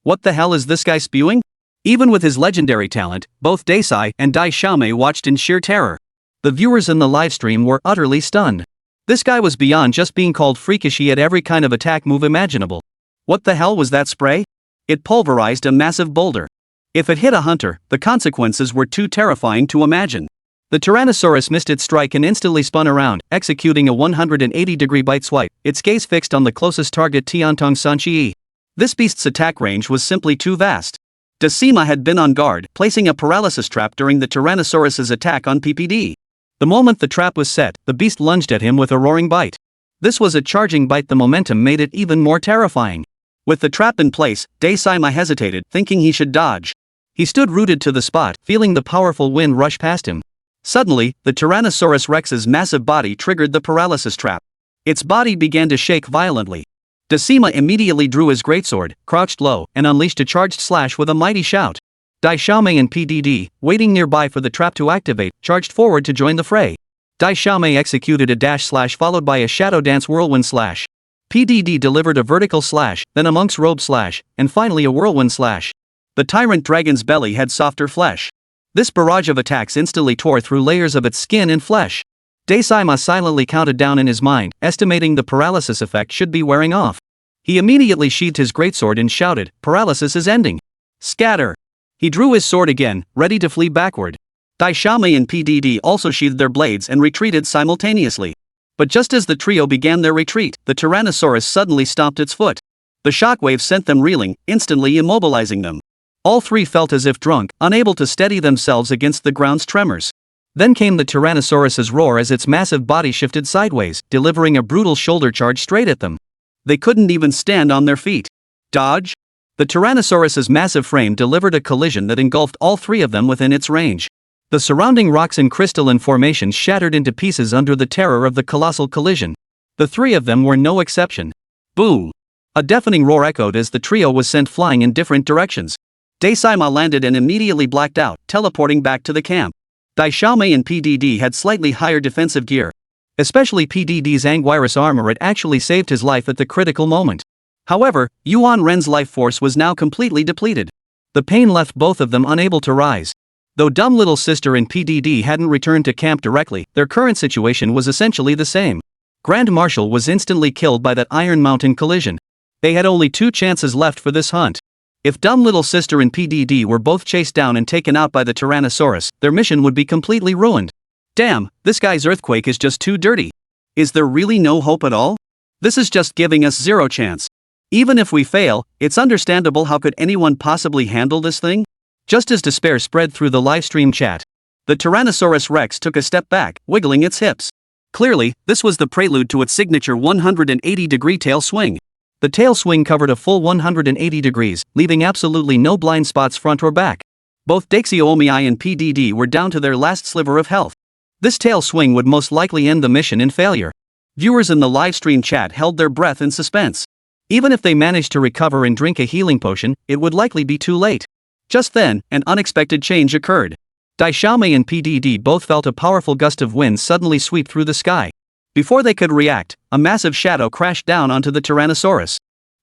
What the hell is this guy spewing? Even with his legendary talent, both Desai and Dai Xiaomei watched in sheer terror. The viewers in the livestream were utterly stunned. This guy was beyond just being called freakish, he had every kind of attack move imaginable. What the hell was that spray? It pulverized a massive boulder. If it hit a hunter, the consequences were too terrifying to imagine. The Tyrannosaurus missed its strike and instantly spun around, executing a 180-degree bite swipe, its gaze fixed on the closest target, Tiantong Sanqi. This beast's attack range was simply too vast. Decima had been on guard, placing a paralysis trap during the Tyrannosaurus's attack on PPD. The moment the trap was set, the beast lunged at him with a roaring bite. This was a charging bite, the momentum made it even more terrifying. With the trap in place, Decima hesitated, thinking he should dodge. He stood rooted to the spot, feeling the powerful wind rush past him. Suddenly, the Tyrannosaurus Rex's massive body triggered the paralysis trap. Its body began to shake violently. Decima immediately drew his greatsword, crouched low, and unleashed a charged slash with a mighty shout. Dai Xiaomei and PDD, waiting nearby for the trap to activate, charged forward to join the fray. Dai Xiaomei executed a dash slash followed by a shadow dance whirlwind slash. PDD delivered a vertical slash, then a monk's robe slash, and finally a whirlwind slash. The tyrant dragon's belly had softer flesh. This barrage of attacks instantly tore through layers of its skin and flesh. Decima silently counted down in his mind, estimating the paralysis effect should be wearing off. He immediately sheathed his greatsword and shouted, "Paralysis is ending. Scatter!" He drew his sword again, ready to flee backward. Dai Xiaomei and PDD also sheathed their blades and retreated simultaneously. But just as the trio began their retreat, the Tyrannosaurus suddenly stomped its foot. The shockwave sent them reeling, instantly immobilizing them. All three felt as if drunk, unable to steady themselves against the ground's tremors. Then came the Tyrannosaurus's roar as its massive body shifted sideways, delivering a brutal shoulder charge straight at them. They couldn't even stand on their feet. Dodge? The Tyrannosaurus's massive frame delivered a collision that engulfed all three of them within its range. The surrounding rocks and crystalline formations shattered into pieces under the terror of the colossal collision. The three of them were no exception. Boom! A deafening roar echoed as the trio was sent flying in different directions. Decima landed and immediately blacked out, teleporting back to the camp. Dai Xiaomei and PDD had slightly higher defensive gear. Especially PDD's Anguirus armor had actually saved his life at the critical moment. However, Yuan Ren's life force was now completely depleted. The pain left both of them unable to rise. Though dumb little sister and PDD hadn't returned to camp directly, their current situation was essentially the same. Grand Marshal was instantly killed by that Iron Mountain collision. They had only 2 chances left for this hunt. If dumb little sister and PDD were both chased down and taken out by the Tyrannosaurus, their mission would be completely ruined. Damn, this guy's earthquake is just too dirty. Is there really no hope at all? This is just giving us zero chance. Even if we fail, it's understandable. How could anyone possibly handle this thing? Just as despair spread through the livestream chat, the Tyrannosaurus Rex took a step back, wiggling its hips. Clearly, this was the prelude to its signature 180-degree tail swing. The tail swing covered a full 180 degrees, leaving absolutely no blind spots front or back. Both Daxiomi and PDD were down to their last sliver of health. This tail swing would most likely end the mission in failure. Viewers in the livestream chat held their breath in suspense. Even if they managed to recover and drink a healing potion, it would likely be too late. Just then, an unexpected change occurred. Dai Xiaomei and PDD both felt a powerful gust of wind suddenly sweep through the sky. Before they could react, a massive shadow crashed down onto the Tyrannosaurus,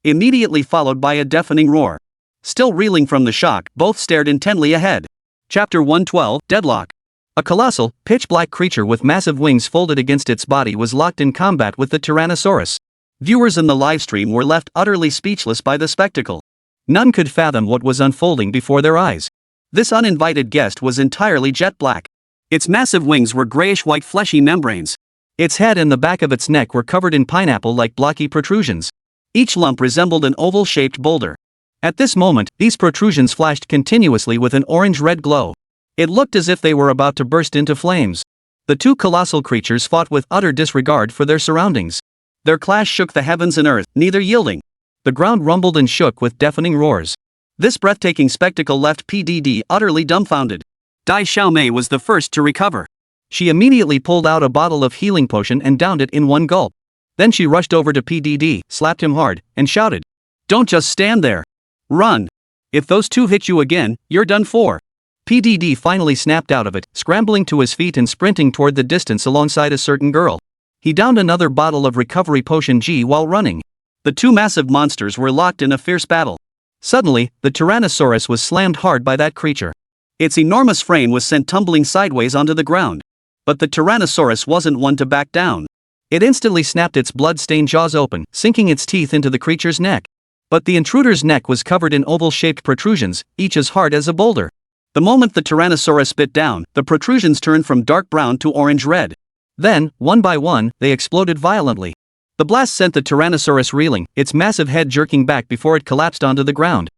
immediately followed by a deafening roar. Still reeling from the shock, both stared intently ahead. Chapter 112, Deadlock. A colossal, pitch-black creature with massive wings folded against its body was locked in combat with the Tyrannosaurus. Viewers in the livestream were left utterly speechless by the spectacle. None could fathom what was unfolding before their eyes. This uninvited guest was entirely jet black. Its massive wings were grayish-white fleshy membranes. Its head and the back of its neck were covered in pineapple-like blocky protrusions. Each lump resembled an oval-shaped boulder. At this moment, these protrusions flashed continuously with an orange-red glow. It looked as if they were about to burst into flames. The two colossal creatures fought with utter disregard for their surroundings. Their clash shook the heavens and earth, neither yielding. The ground rumbled and shook with deafening roars. This breathtaking spectacle left PDD utterly dumbfounded. Dai Xiaomei was the first to recover. She immediately pulled out a bottle of healing potion and downed it in one gulp. Then she rushed over to PDD, slapped him hard, and shouted, "Don't just stand there. Run. If those two hit you again, you're done for." PDD finally snapped out of it, scrambling to his feet and sprinting toward the distance alongside a certain girl. He downed another bottle of recovery potion G while running. The two massive monsters were locked in a fierce battle. Suddenly, the Tyrannosaurus was slammed hard by that creature. Its enormous frame was sent tumbling sideways onto the ground. But the Tyrannosaurus wasn't one to back down. It instantly snapped its blood-stained jaws open, sinking its teeth into the creature's neck. But the intruder's neck was covered in oval-shaped protrusions, each as hard as a boulder. The moment the Tyrannosaurus bit down, the protrusions turned from dark brown to orange-red. Then, one by one, they exploded violently. The blast sent the Tyrannosaurus reeling, its massive head jerking back before it collapsed onto the ground.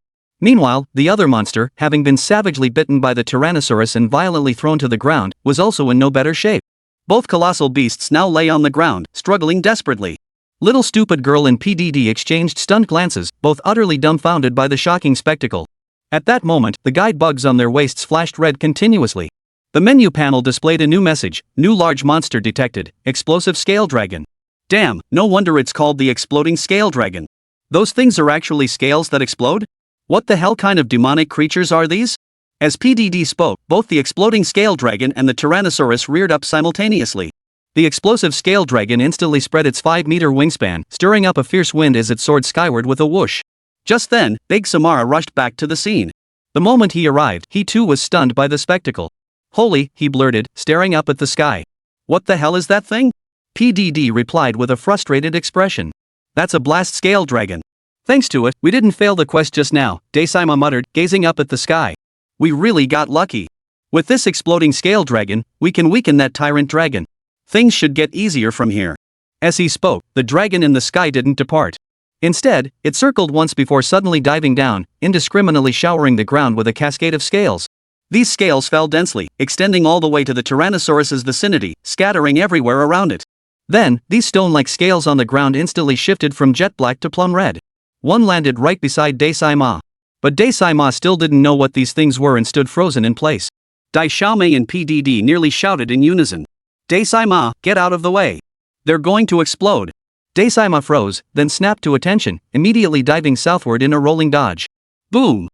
Meanwhile, the other monster, having been savagely bitten by the Tyrannosaurus and violently thrown to the ground, was also in no better shape. Both colossal beasts now lay on the ground, struggling desperately. Little Stupid Girl and PDD exchanged stunned glances, both utterly dumbfounded by the shocking spectacle. At that moment, the guide bugs on their waists flashed red continuously. The menu panel displayed a new message: "New large monster detected, explosive scale dragon." Damn, no wonder it's called the exploding scale dragon. Those things are actually scales that explode? What the hell kind of demonic creatures are these? As PDD spoke, both the exploding scale dragon and the Tyrannosaurus reared up simultaneously. The explosive scale dragon instantly spread its 5-meter wingspan, stirring up a fierce wind as it soared skyward with a whoosh. Just then, Big Samara rushed back to the scene. The moment he arrived, he too was stunned by the spectacle. "Holy," he blurted, staring up at the sky. "What the hell is that thing?" PDD replied with a frustrated expression. "That's a blast scale dragon. Thanks to it, we didn't fail the quest just now," Daisima muttered, gazing up at the sky. "We really got lucky. With this exploding scale dragon, we can weaken that tyrant dragon. Things should get easier from here." As he spoke, the dragon in the sky didn't depart. Instead, it circled once before suddenly diving down, indiscriminately showering the ground with a cascade of scales. These scales fell densely, extending all the way to the Tyrannosaurus's vicinity, scattering everywhere around it. Then, these stone-like scales on the ground instantly shifted from jet black to plum red. One landed right beside Daisima. But Daisima still didn't know what these things were and stood frozen in place. Dai Xiaomei and PDD nearly shouted in unison. "Daisima, get out of the way. They're going to explode." Daisima froze, then snapped to attention, immediately diving southward in a rolling dodge. Boom!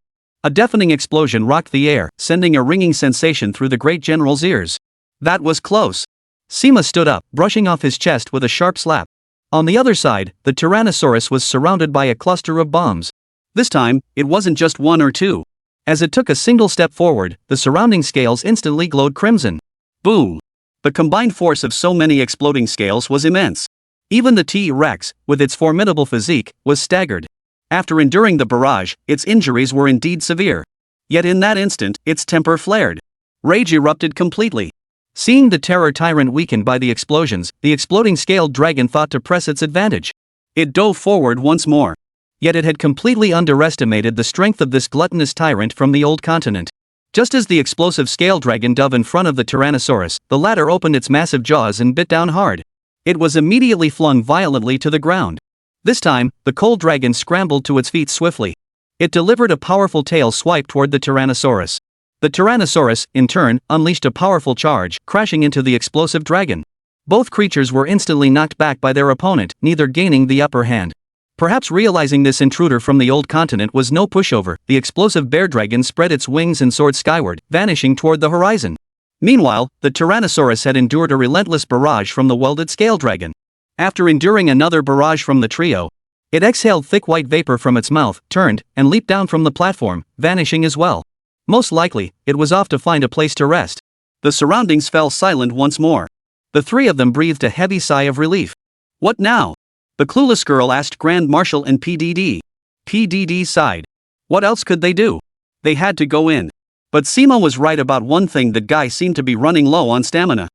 A deafening explosion rocked the air, sending a ringing sensation through the great general's ears. That was close. Sima stood up, brushing off his chest with a sharp slap. On the other side, the Tyrannosaurus was surrounded by a cluster of bombs. This time, it wasn't just one or two. As it took a single step forward, the surrounding scales instantly glowed crimson. Boom! The combined force of so many exploding scales was immense. Even the T-Rex, with its formidable physique, was staggered. After enduring the barrage, its injuries were indeed severe. Yet in that instant, its temper flared. Rage erupted completely. Seeing the terror tyrant weakened by the explosions, the exploding scaled dragon thought to press its advantage. It dove forward once more. Yet it had completely underestimated the strength of this gluttonous tyrant from the old continent. Just as the explosive scale dragon dove in front of the Tyrannosaurus, the latter opened its massive jaws and bit down hard. It was immediately flung violently to the ground. This time, the cold dragon scrambled to its feet swiftly. It delivered a powerful tail swipe toward the Tyrannosaurus. The Tyrannosaurus, in turn, unleashed a powerful charge, crashing into the explosive dragon. Both creatures were instantly knocked back by their opponent, neither gaining the upper hand. Perhaps realizing this intruder from the old continent was no pushover, the explosive bear dragon spread its wings and soared skyward, vanishing toward the horizon. Meanwhile, the Tyrannosaurus had endured a relentless barrage from the welded scale dragon. After enduring another barrage from the trio, it exhaled thick white vapor from its mouth, turned, and leaped down from the platform, vanishing as well. Most likely, it was off to find a place to rest. The surroundings fell silent once more. The three of them breathed a heavy sigh of relief. What now? The clueless girl asked Grand Marshal and PDD. PDD sighed. What else could they do? They had to go in. But Seema was right about one thing, the guy seemed to be running low on stamina.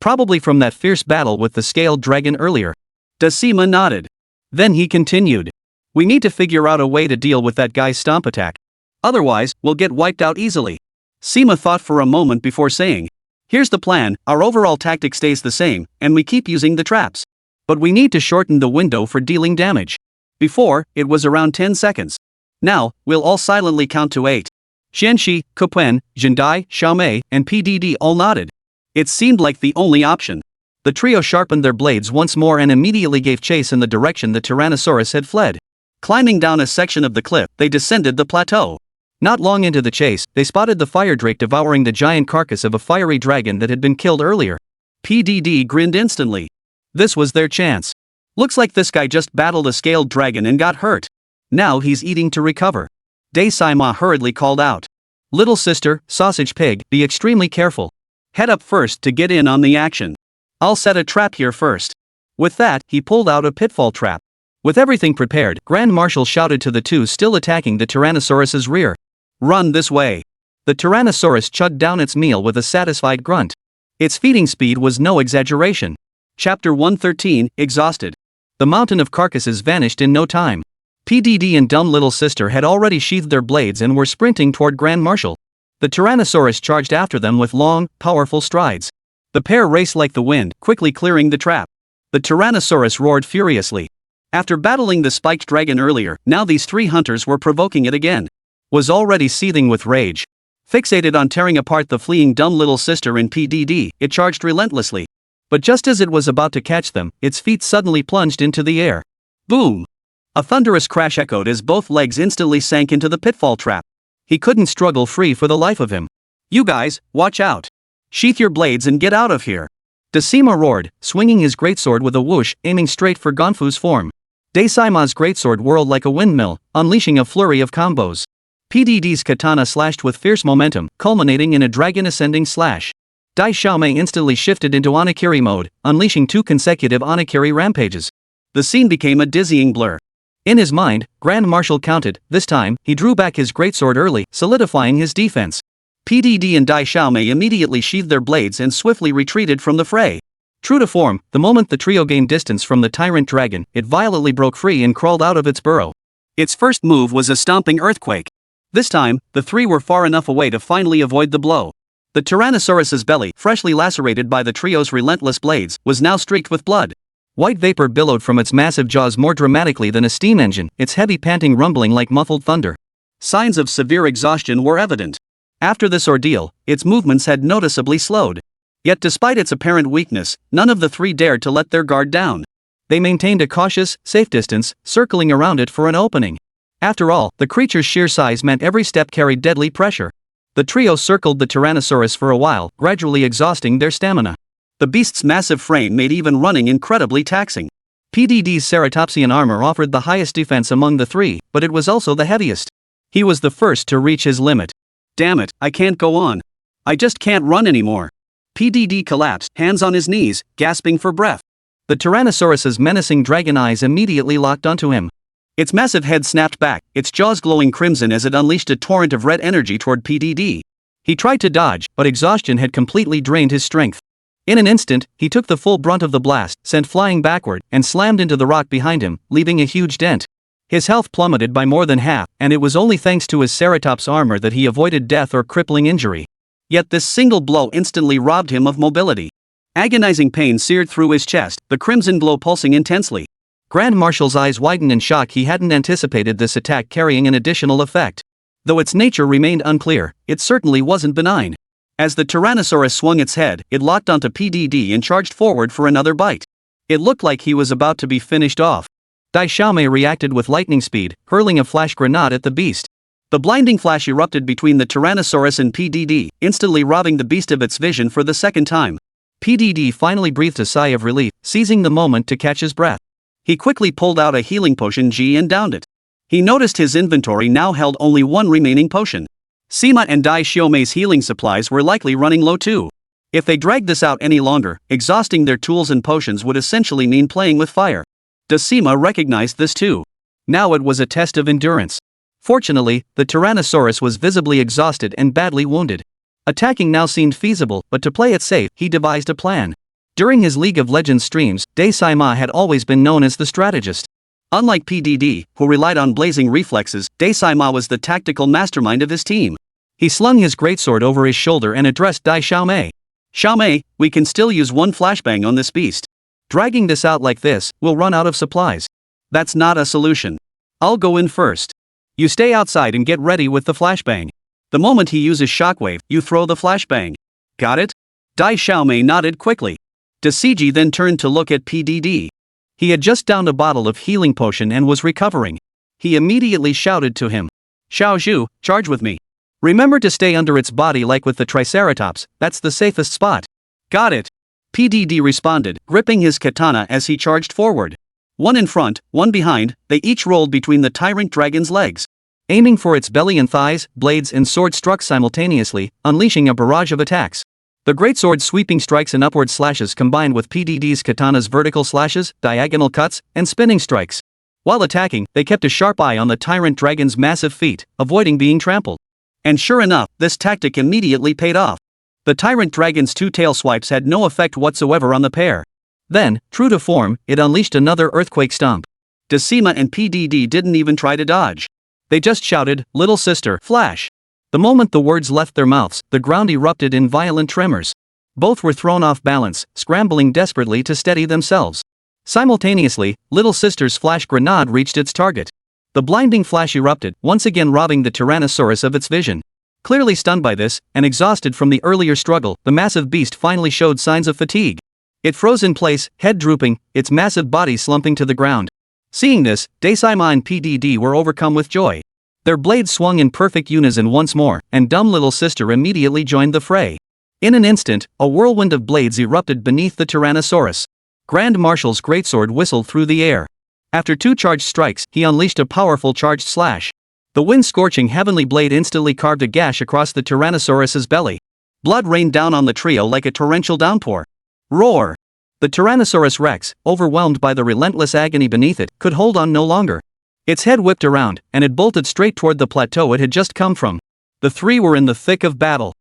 Probably from that fierce battle with the scaled dragon earlier. Seema nodded. Then he continued. We need to figure out a way to deal with that guy's stomp attack. Otherwise, we'll get wiped out easily. Seema thought for a moment before saying. Here's the plan, our overall tactic stays the same, and we keep using the traps. But we need to shorten the window for dealing damage. Before, it was around 10 seconds. Now, we'll all silently count to 8. Xianxi, Kupuen, Zhendai, Xiaomei, and PDD all nodded. It seemed like the only option. The trio sharpened their blades once more and immediately gave chase in the direction the Tyrannosaurus had fled. Climbing down a section of the cliff, they descended the plateau. Not long into the chase, they spotted the fire drake devouring the giant carcass of a fiery dragon that had been killed earlier. PDD grinned instantly. This was their chance. Looks like this guy just battled a scaled dragon and got hurt. Now he's eating to recover. Seima hurriedly called out. Little sister, sausage pig, be extremely careful. Head up first to get in on the action. I'll set a trap here first. With that, he pulled out a pitfall trap. With everything prepared, Grand Marshal shouted to the two still attacking the Tyrannosaurus's rear. Run this way. The Tyrannosaurus chugged down its meal with a satisfied grunt. Its feeding speed was no exaggeration. Chapter 113, Exhausted. The mountain of carcasses vanished in no time. PDD and dumb little sister had already sheathed their blades and were sprinting toward Grand Marshal. The Tyrannosaurus charged after them with long, powerful strides. The pair raced like the wind, quickly clearing the trap. The Tyrannosaurus roared furiously. After battling the spiked dragon earlier, now these three hunters were provoking it again. Was already seething with rage. Fixated on tearing apart the fleeing dumb little sister in PDD, it charged relentlessly. But just as it was about to catch them, its feet suddenly plunged into the air. Boom! A thunderous crash echoed as both legs instantly sank into the pitfall trap. He couldn't struggle free for the life of him. You guys, watch out! Sheath your blades and get out of here! Seima roared, swinging his greatsword with a whoosh, aiming straight for Gonfu's form. Seima's greatsword whirled like a windmill, unleashing a flurry of combos. PDD's katana slashed with fierce momentum, culminating in a dragon-ascending slash. Dai Xiaomei instantly shifted into Onigiri mode, unleashing 2 consecutive Onigiri rampages. The scene became a dizzying blur. In his mind, Grand Marshal counted. This time, he drew back his greatsword early, solidifying his defense. PDD and Dai Xiaomei immediately sheathed their blades and swiftly retreated from the fray. True to form, the moment the trio gained distance from the tyrant dragon, it violently broke free and crawled out of its burrow. Its first move was a stomping earthquake. This time, the three were far enough away to finally avoid the blow. The Tyrannosaurus's belly, freshly lacerated by the trio's relentless blades, was now streaked with blood. White vapor billowed from its massive jaws more dramatically than a steam engine, its heavy panting rumbling like muffled thunder. Signs of severe exhaustion were evident. After this ordeal, its movements had noticeably slowed. Yet despite its apparent weakness, none of the three dared to let their guard down. They maintained a cautious, safe distance, circling around it for an opening. After all, the creature's sheer size meant every step carried deadly pressure. The trio circled the Tyrannosaurus for a while, gradually exhausting their stamina. The beast's massive frame made even running incredibly taxing. PDD's ceratopsian armor offered the highest defense among the three, but it was also the heaviest. He was the first to reach his limit. Damn it, I can't go on. I just can't run anymore. PDD collapsed, hands on his knees, gasping for breath. The Tyrannosaurus's menacing dragon eyes immediately locked onto him. Its massive head snapped back, its jaws glowing crimson as it unleashed a torrent of red energy toward PDD. He tried to dodge, but exhaustion had completely drained his strength. In an instant, he took the full brunt of the blast, sent flying backward, and slammed into the rock behind him, leaving a huge dent. His health plummeted by more than half, and it was only thanks to his Ceratops armor that he avoided death or crippling injury. Yet this single blow instantly robbed him of mobility. Agonizing pain seared through his chest, the crimson glow pulsing intensely. Grand Marshal's eyes widened in shock. He hadn't anticipated this attack carrying an additional effect. Though its nature remained unclear, it certainly wasn't benign. As the Tyrannosaurus swung its head, it locked onto PDD and charged forward for another bite. It looked like he was about to be finished off. Dai Xiaomei reacted with lightning speed, hurling a flash grenade at the beast. The blinding flash erupted between the Tyrannosaurus and PDD, instantly robbing the beast of its vision for the second time. PDD finally breathed a sigh of relief, seizing the moment to catch his breath. He quickly pulled out a healing potion G and downed it. He noticed his inventory now held only one remaining potion. Sima and Dai Xiaomei's healing supplies were likely running low too. If they dragged this out any longer, exhausting their tools and potions would essentially mean playing with fire. Sima recognized this too. Now it was a test of endurance. Fortunately, the Tyrannosaurus was visibly exhausted and badly wounded. Attacking now seemed feasible, but to play it safe, he devised a plan. During his League of Legends streams, Dai Sima had always been known as the strategist. Unlike PDD, who relied on blazing reflexes, Dai Sima was the tactical mastermind of his team. He slung his greatsword over his shoulder and addressed Dai Xiaomei. Xiaomei, we can still use one flashbang on this beast. Dragging this out like this, we'll run out of supplies. That's not a solution. I'll go in first. You stay outside and get ready with the flashbang. The moment he uses shockwave, you throw the flashbang. Got it? Dai Xiaomei nodded quickly. Desiji then turned to look at PDD. He had just downed a bottle of healing potion and was recovering. He immediately shouted to him. Xiaozhu, charge with me. Remember to stay under its body like with the Triceratops, that's the safest spot. Got it. PDD responded, gripping his katana as he charged forward. One in front, one behind, they each rolled between the tyrant dragon's legs. Aiming for its belly and thighs, blades and sword struck simultaneously, unleashing a barrage of attacks. The greatsword's sweeping strikes and upward slashes combined with PDD's katana's vertical slashes, diagonal cuts, and spinning strikes. While attacking, they kept a sharp eye on the tyrant dragon's massive feet, avoiding being trampled. And sure enough, this tactic immediately paid off. The tyrant dragon's two tail swipes had no effect whatsoever on the pair. Then, true to form, it unleashed another earthquake stomp. Sima and PDD didn't even try to dodge. They just shouted, "Little sister, flash!" The moment the words left their mouths, the ground erupted in violent tremors. Both were thrown off balance, scrambling desperately to steady themselves. Simultaneously, little sister's flash grenade reached its target. The blinding flash erupted, once again robbing the Tyrannosaurus of its vision. Clearly stunned by this, and exhausted from the earlier struggle, the massive beast finally showed signs of fatigue. It froze in place, head drooping, its massive body slumping to the ground. Seeing this, Dai Sima and PDD were overcome with joy. Their blades swung in perfect unison once more, and dumb little sister immediately joined the fray. In an instant, a whirlwind of blades erupted beneath the Tyrannosaurus. Grand Marshal's greatsword whistled through the air. After two charged strikes, he unleashed a powerful charged slash. The wind-scorching heavenly blade instantly carved a gash across the Tyrannosaurus's belly. Blood rained down on the trio like a torrential downpour. Roar! The Tyrannosaurus Rex, overwhelmed by the relentless agony beneath it, could hold on no longer. Its head whipped around, and it bolted straight toward the plateau it had just come from. The three were in the thick of battle.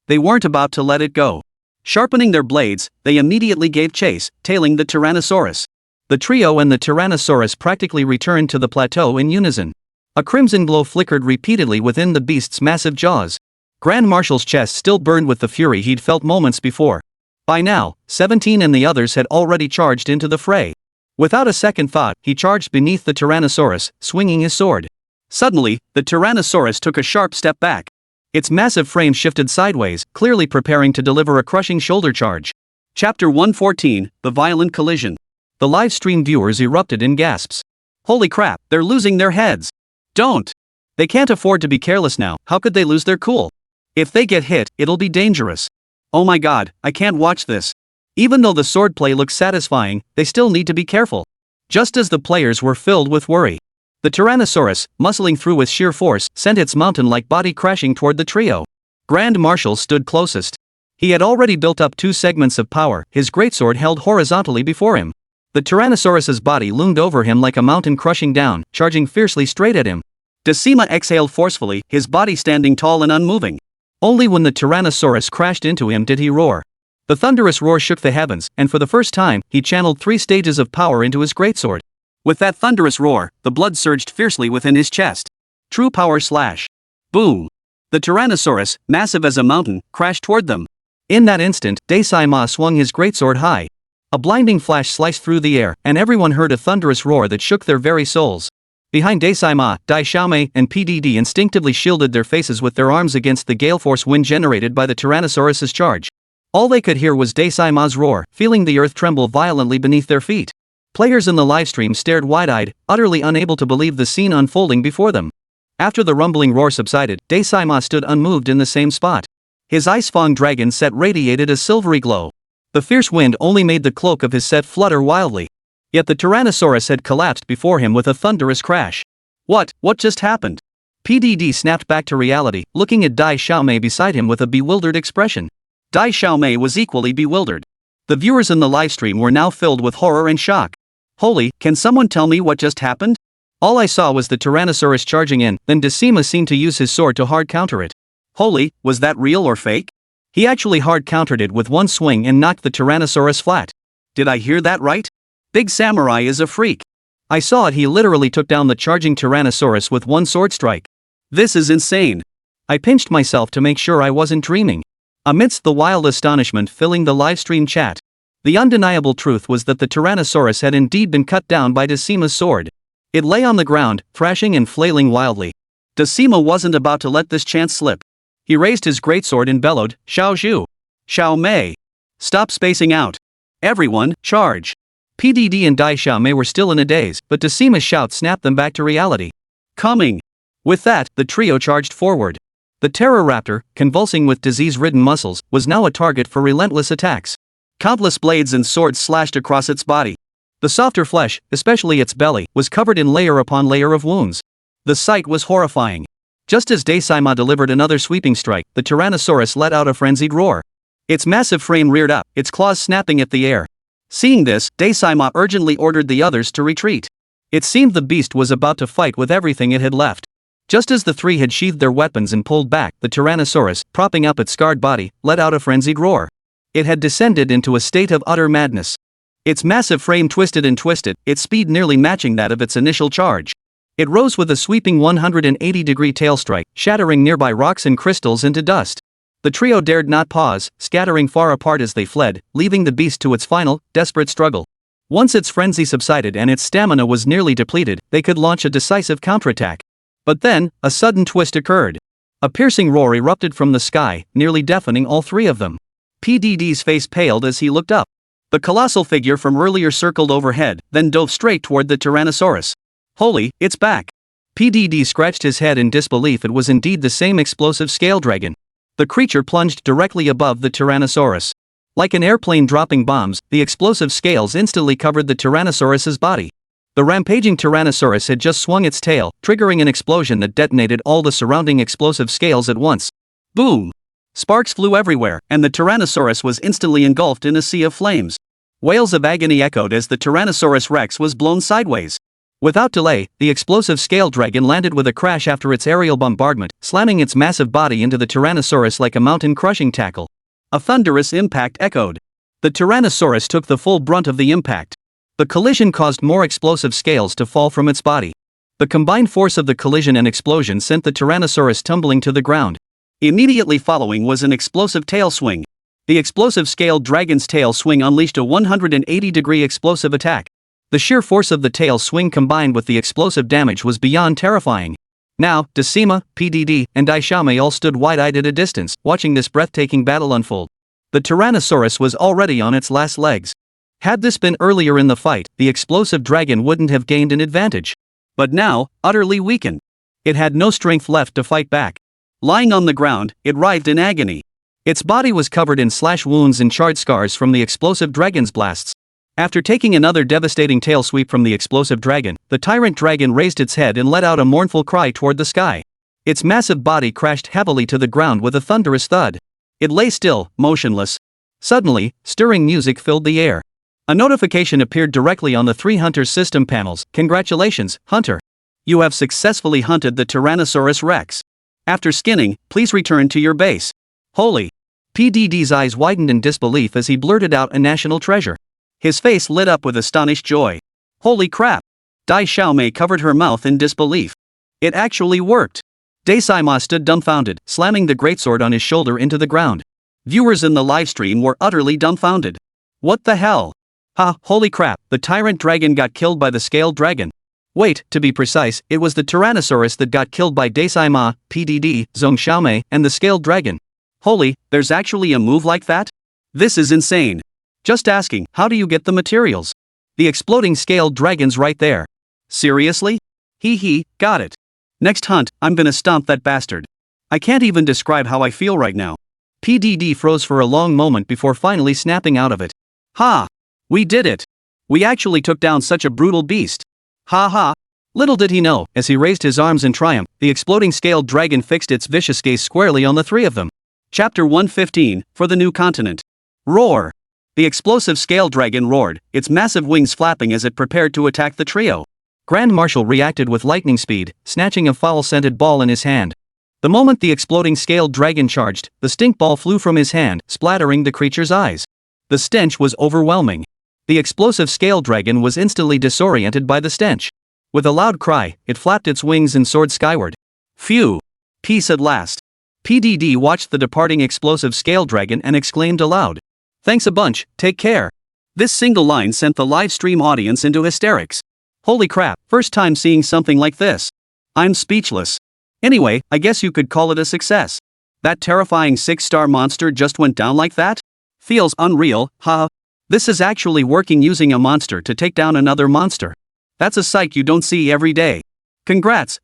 They weren't about to let it go. Sharpening their blades, they immediately gave chase, tailing the Tyrannosaurus. The trio and the Tyrannosaurus practically returned to the plateau in unison. A crimson glow flickered repeatedly within the beast's massive jaws. Grand Marshal's chest still burned with the fury he'd felt moments before. By now, 17 and the others had already charged into the fray. Without a second thought, he charged beneath the Tyrannosaurus, swinging his sword. Suddenly, the Tyrannosaurus took a sharp step back. Its massive frame shifted sideways, clearly preparing to deliver a crushing shoulder charge. Chapter 114, The Violent Collision. The live stream viewers erupted in gasps. Holy crap, they're losing their heads. Don't! They can't afford to be careless now, how could they lose their cool? If they get hit, it'll be dangerous. Oh my god, I can't watch this. Even though the swordplay looks satisfying, they still need to be careful. Just as the players were filled with worry, the Tyrannosaurus, muscling through with sheer force, sent its mountain-like body crashing toward the trio. Grand Marshal stood closest. He had already built up two segments of power, his greatsword held horizontally before him. The Tyrannosaurus's body loomed over him like a mountain crushing down, charging fiercely straight at him. Sima exhaled forcefully, his body standing tall and unmoving. Only when the Tyrannosaurus crashed into him did he roar. The thunderous roar shook the heavens, and for the first time, he channeled 3 stages of power into his greatsword. With that thunderous roar, the blood surged fiercely within his chest. True power slash. Boom! The Tyrannosaurus, massive as a mountain, crashed toward them. In that instant, Daisai swung his greatsword high. A blinding flash sliced through the air, and everyone heard a thunderous roar that shook their very souls. Behind Daisai, Dai Xiaomei and PDD instinctively shielded their faces with their arms against the gale force wind generated by the Tyrannosaurus's charge. All they could hear was Daisai's roar, feeling the earth tremble violently beneath their feet. Players in the livestream stared wide-eyed, utterly unable to believe the scene unfolding before them. After the rumbling roar subsided, Daisai stood unmoved in the same spot. His ice fang dragon set radiated a silvery glow. The fierce wind only made the cloak of his set flutter wildly. Yet the Tyrannosaurus had collapsed before him with a thunderous crash. What just happened? PDD snapped back to reality, looking at Dai Xiaomei beside him with a bewildered expression. Dai Xiaomei was equally bewildered. The viewers in the livestream were now filled with horror and shock. Holy, can someone tell me what just happened? All I saw was the Tyrannosaurus charging in, then Decima seemed to use his sword to hard counter it. Holy, was that real or fake? He actually hard countered it with one swing and knocked the Tyrannosaurus flat. Did I hear that right? Big Samurai is a freak. I saw it, he literally took down the charging Tyrannosaurus with one sword strike. This is insane. I pinched myself to make sure I wasn't dreaming. Amidst the wild astonishment filling the livestream chat, the undeniable truth was that the Tyrannosaurus had indeed been cut down by Decima's sword. It lay on the ground, thrashing and flailing wildly. Decima wasn't about to let this chance slip. He raised his greatsword and bellowed, "Xiao Zhu! Xiao Mei! Stop spacing out! Everyone, charge!" PDD and Dai Xiaomei were still in a daze, but Decima's shout snapped them back to reality. Coming! With that, the trio charged forward. The Terror Raptor, convulsing with disease-ridden muscles, was now a target for relentless attacks. Countless blades and swords slashed across its body. The softer flesh, especially its belly, was covered in layer upon layer of wounds. The sight was horrifying. Just as Daisai delivered another sweeping strike, the Tyrannosaurus let out a frenzied roar. Its massive frame reared up, its claws snapping at the air. Seeing this, Daisai urgently ordered the others to retreat. It seemed the beast was about to fight with everything it had left. Just as the three had sheathed their weapons and pulled back, the Tyrannosaurus, propping up its scarred body, let out a frenzied roar. It had descended into a state of utter madness. Its massive frame twisted and twisted, its speed nearly matching that of its initial charge. It rose with a sweeping 180-degree tail strike, shattering nearby rocks and crystals into dust. The trio dared not pause, scattering far apart as they fled, leaving the beast to its final, desperate struggle. Once its frenzy subsided and its stamina was nearly depleted, they could launch a decisive counterattack. But then, a sudden twist occurred. A piercing roar erupted from the sky, nearly deafening all three of them. PDD's face paled as he looked up. The colossal figure from earlier circled overhead, then dove straight toward the Tyrannosaurus. Holy, it's back! PDD scratched his head in disbelief. It was indeed the same explosive scale dragon. The creature plunged directly above the Tyrannosaurus. Like an airplane dropping bombs, the explosive scales instantly covered the Tyrannosaurus's body. The rampaging Tyrannosaurus had just swung its tail, triggering an explosion that detonated all the surrounding explosive scales at once. Boom! Sparks flew everywhere, and the Tyrannosaurus was instantly engulfed in a sea of flames. Wails of agony echoed as the Tyrannosaurus Rex was blown sideways. Without delay, the explosive scale dragon landed with a crash after its aerial bombardment, slamming its massive body into the Tyrannosaurus like a mountain-crushing tackle. A thunderous impact echoed. The Tyrannosaurus took the full brunt of the impact. The collision caused more explosive scales to fall from its body. The combined force of the collision and explosion sent the Tyrannosaurus tumbling to the ground. Immediately following was an explosive tail swing. The explosive scaled dragon's tail swing unleashed a 180-degree explosive attack. The sheer force of the tail swing combined with the explosive damage was beyond terrifying. Now, Decima, PDD, and Dai Xiaomei all stood wide-eyed at a distance, watching this breathtaking battle unfold. The Tyrannosaurus was already on its last legs. Had this been earlier in the fight, the explosive dragon wouldn't have gained an advantage. But now, utterly weakened, it had no strength left to fight back. Lying on the ground, it writhed in agony. Its body was covered in slash wounds and charred scars from the explosive dragon's blasts. After taking another devastating tail sweep from the explosive dragon, the tyrant dragon raised its head and let out a mournful cry toward the sky. Its massive body crashed heavily to the ground with a thunderous thud. It lay still, motionless. Suddenly, stirring music filled the air. A notification appeared directly on the three hunters' system panels. Congratulations, Hunter! You have successfully hunted the Tyrannosaurus Rex. After skinning, please return to your base. Holy! PDD's eyes widened in disbelief as he blurted out a national treasure. His face lit up with astonished joy. Holy crap! Dai Xiaomei covered her mouth in disbelief. It actually worked. Dai Saima stood dumbfounded, slamming the greatsword on his shoulder into the ground. Viewers in the livestream were utterly dumbfounded. What the hell? Ha, holy crap, the tyrant dragon got killed by the scaled dragon. Wait, to be precise, it was the Tyrannosaurus that got killed by Dai Saima, PDD, Zhong Xiaomei, and the scaled dragon. Holy, there's actually a move like that? This is insane. Just asking, how do you get the materials? The exploding scaled dragon's right there. Seriously? Hee, got it. Next hunt, I'm gonna stomp that bastard. I can't even describe how I feel right now. PDD froze for a long moment before finally snapping out of it. Ha! We did it! We actually took down such a brutal beast. Ha ha! Little did he know, as he raised his arms in triumph, the exploding scaled dragon fixed its vicious gaze squarely on the three of them. Chapter 115, for the new continent. Roar! The explosive scaled dragon roared, its massive wings flapping as it prepared to attack the trio. Grand Marshal reacted with lightning speed, snatching a foul-scented ball in his hand. The moment the exploding scaled dragon charged, the stink ball flew from his hand, splattering the creature's eyes. The stench was overwhelming. The explosive scaled dragon was instantly disoriented by the stench. With a loud cry, it flapped its wings and soared skyward. Phew! Peace at last. PDD watched the departing explosive scaled dragon and exclaimed aloud. Thanks a bunch, take care. This single line sent the live stream audience into hysterics. Holy crap, first time seeing something like this. I'm speechless. Anyway, I guess you could call it a success. That terrifying 6-star monster just went down like that? Feels unreal, huh? This is actually working using a monster to take down another monster. That's a sight you don't see every day. Congrats.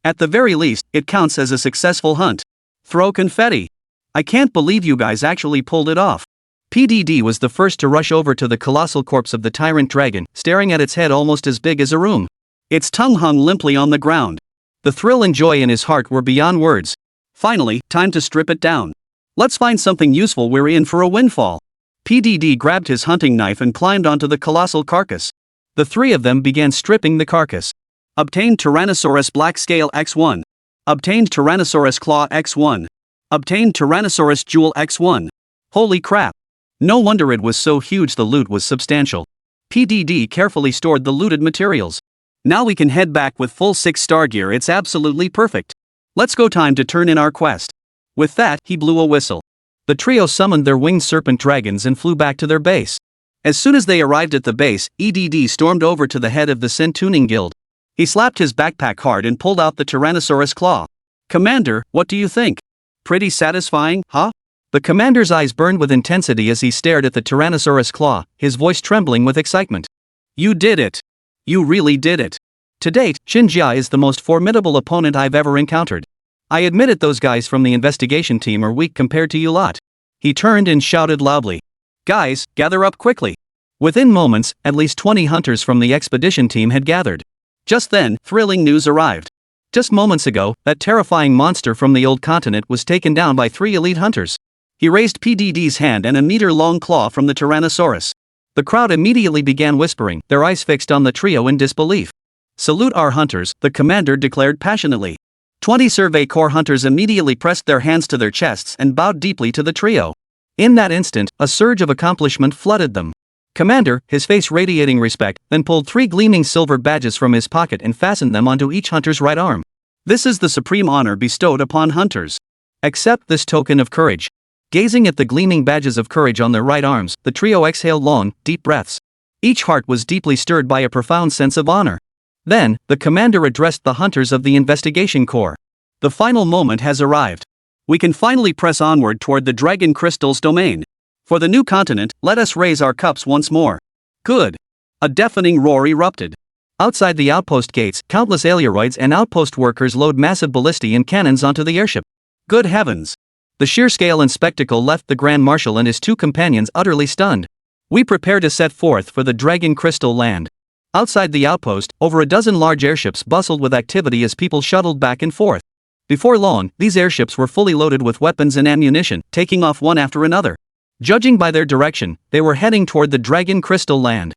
At the very least, it counts as a successful hunt. Throw confetti. I can't believe you guys actually pulled it off. PDD was the first to rush over to the colossal corpse of the tyrant dragon, staring at its head almost as big as a room. Its tongue hung limply on the ground. The thrill and joy in his heart were beyond words. Finally, time to strip it down. Let's find something useful, we're in for a windfall. PDD grabbed his hunting knife and climbed onto the colossal carcass. The three of them began stripping the carcass. Obtained Tyrannosaurus Black Scale X1. Obtained Tyrannosaurus Claw X1. Obtained Tyrannosaurus Jewel X1. Holy crap. No wonder it was so huge, the loot was substantial. PDD carefully stored the looted materials. Now we can head back with full 6-star gear, it's absolutely perfect. Let's go, time to turn in our quest. With that, he blew a whistle. The trio summoned their winged serpent dragons and flew back to their base. As soon as they arrived at the base, EDD stormed over to the head of the Sin Tuning Guild. He slapped his backpack hard and pulled out the Tyrannosaurus claw. Commander, what do you think? Pretty satisfying, huh? The commander's eyes burned with intensity as he stared at the Tyrannosaurus claw, his voice trembling with excitement. You did it! You really did it! To date, Xinjia is the most formidable opponent I've ever encountered. I admit it, those guys from the investigation team are weak compared to you lot. He turned and shouted loudly. Guys, gather up quickly. Within moments, at least 20 hunters from the expedition team had gathered. Just then, thrilling news arrived. Just moments ago, that terrifying monster from the old continent was taken down by 3 elite hunters. He raised PDD's hand and a meter-long claw from the Tyrannosaurus. The crowd immediately began whispering, their eyes fixed on the trio in disbelief. Salute our hunters, the commander declared passionately. 20 Survey Corps hunters immediately pressed their hands to their chests and bowed deeply to the trio. In that instant, a surge of accomplishment flooded them. Commander, his face radiating respect, then pulled 3 gleaming silver badges from his pocket and fastened them onto each hunter's right arm. This is the supreme honor bestowed upon hunters. Accept this token of courage. Gazing at the gleaming badges of courage on their right arms, the trio exhaled long, deep breaths. Each heart was deeply stirred by a profound sense of honor. Then, the commander addressed the hunters of the investigation corps. The final moment has arrived. We can finally press onward toward the Dragon Crystal's domain. For the new continent, let us raise our cups once more. Good. A deafening roar erupted. Outside the outpost gates, countless Ailuroids and outpost workers load massive ballistae and cannons onto the airship. Good heavens! The sheer scale and spectacle left the Grand Marshal and his 2 companions utterly stunned. We prepare to set forth for the Dragon Crystal land. Outside the outpost, over a dozen large airships bustled with activity as people shuttled back and forth. Before long, these airships were fully loaded with weapons and ammunition, taking off one after another. Judging by their direction, they were heading toward the Dragon Crystal land.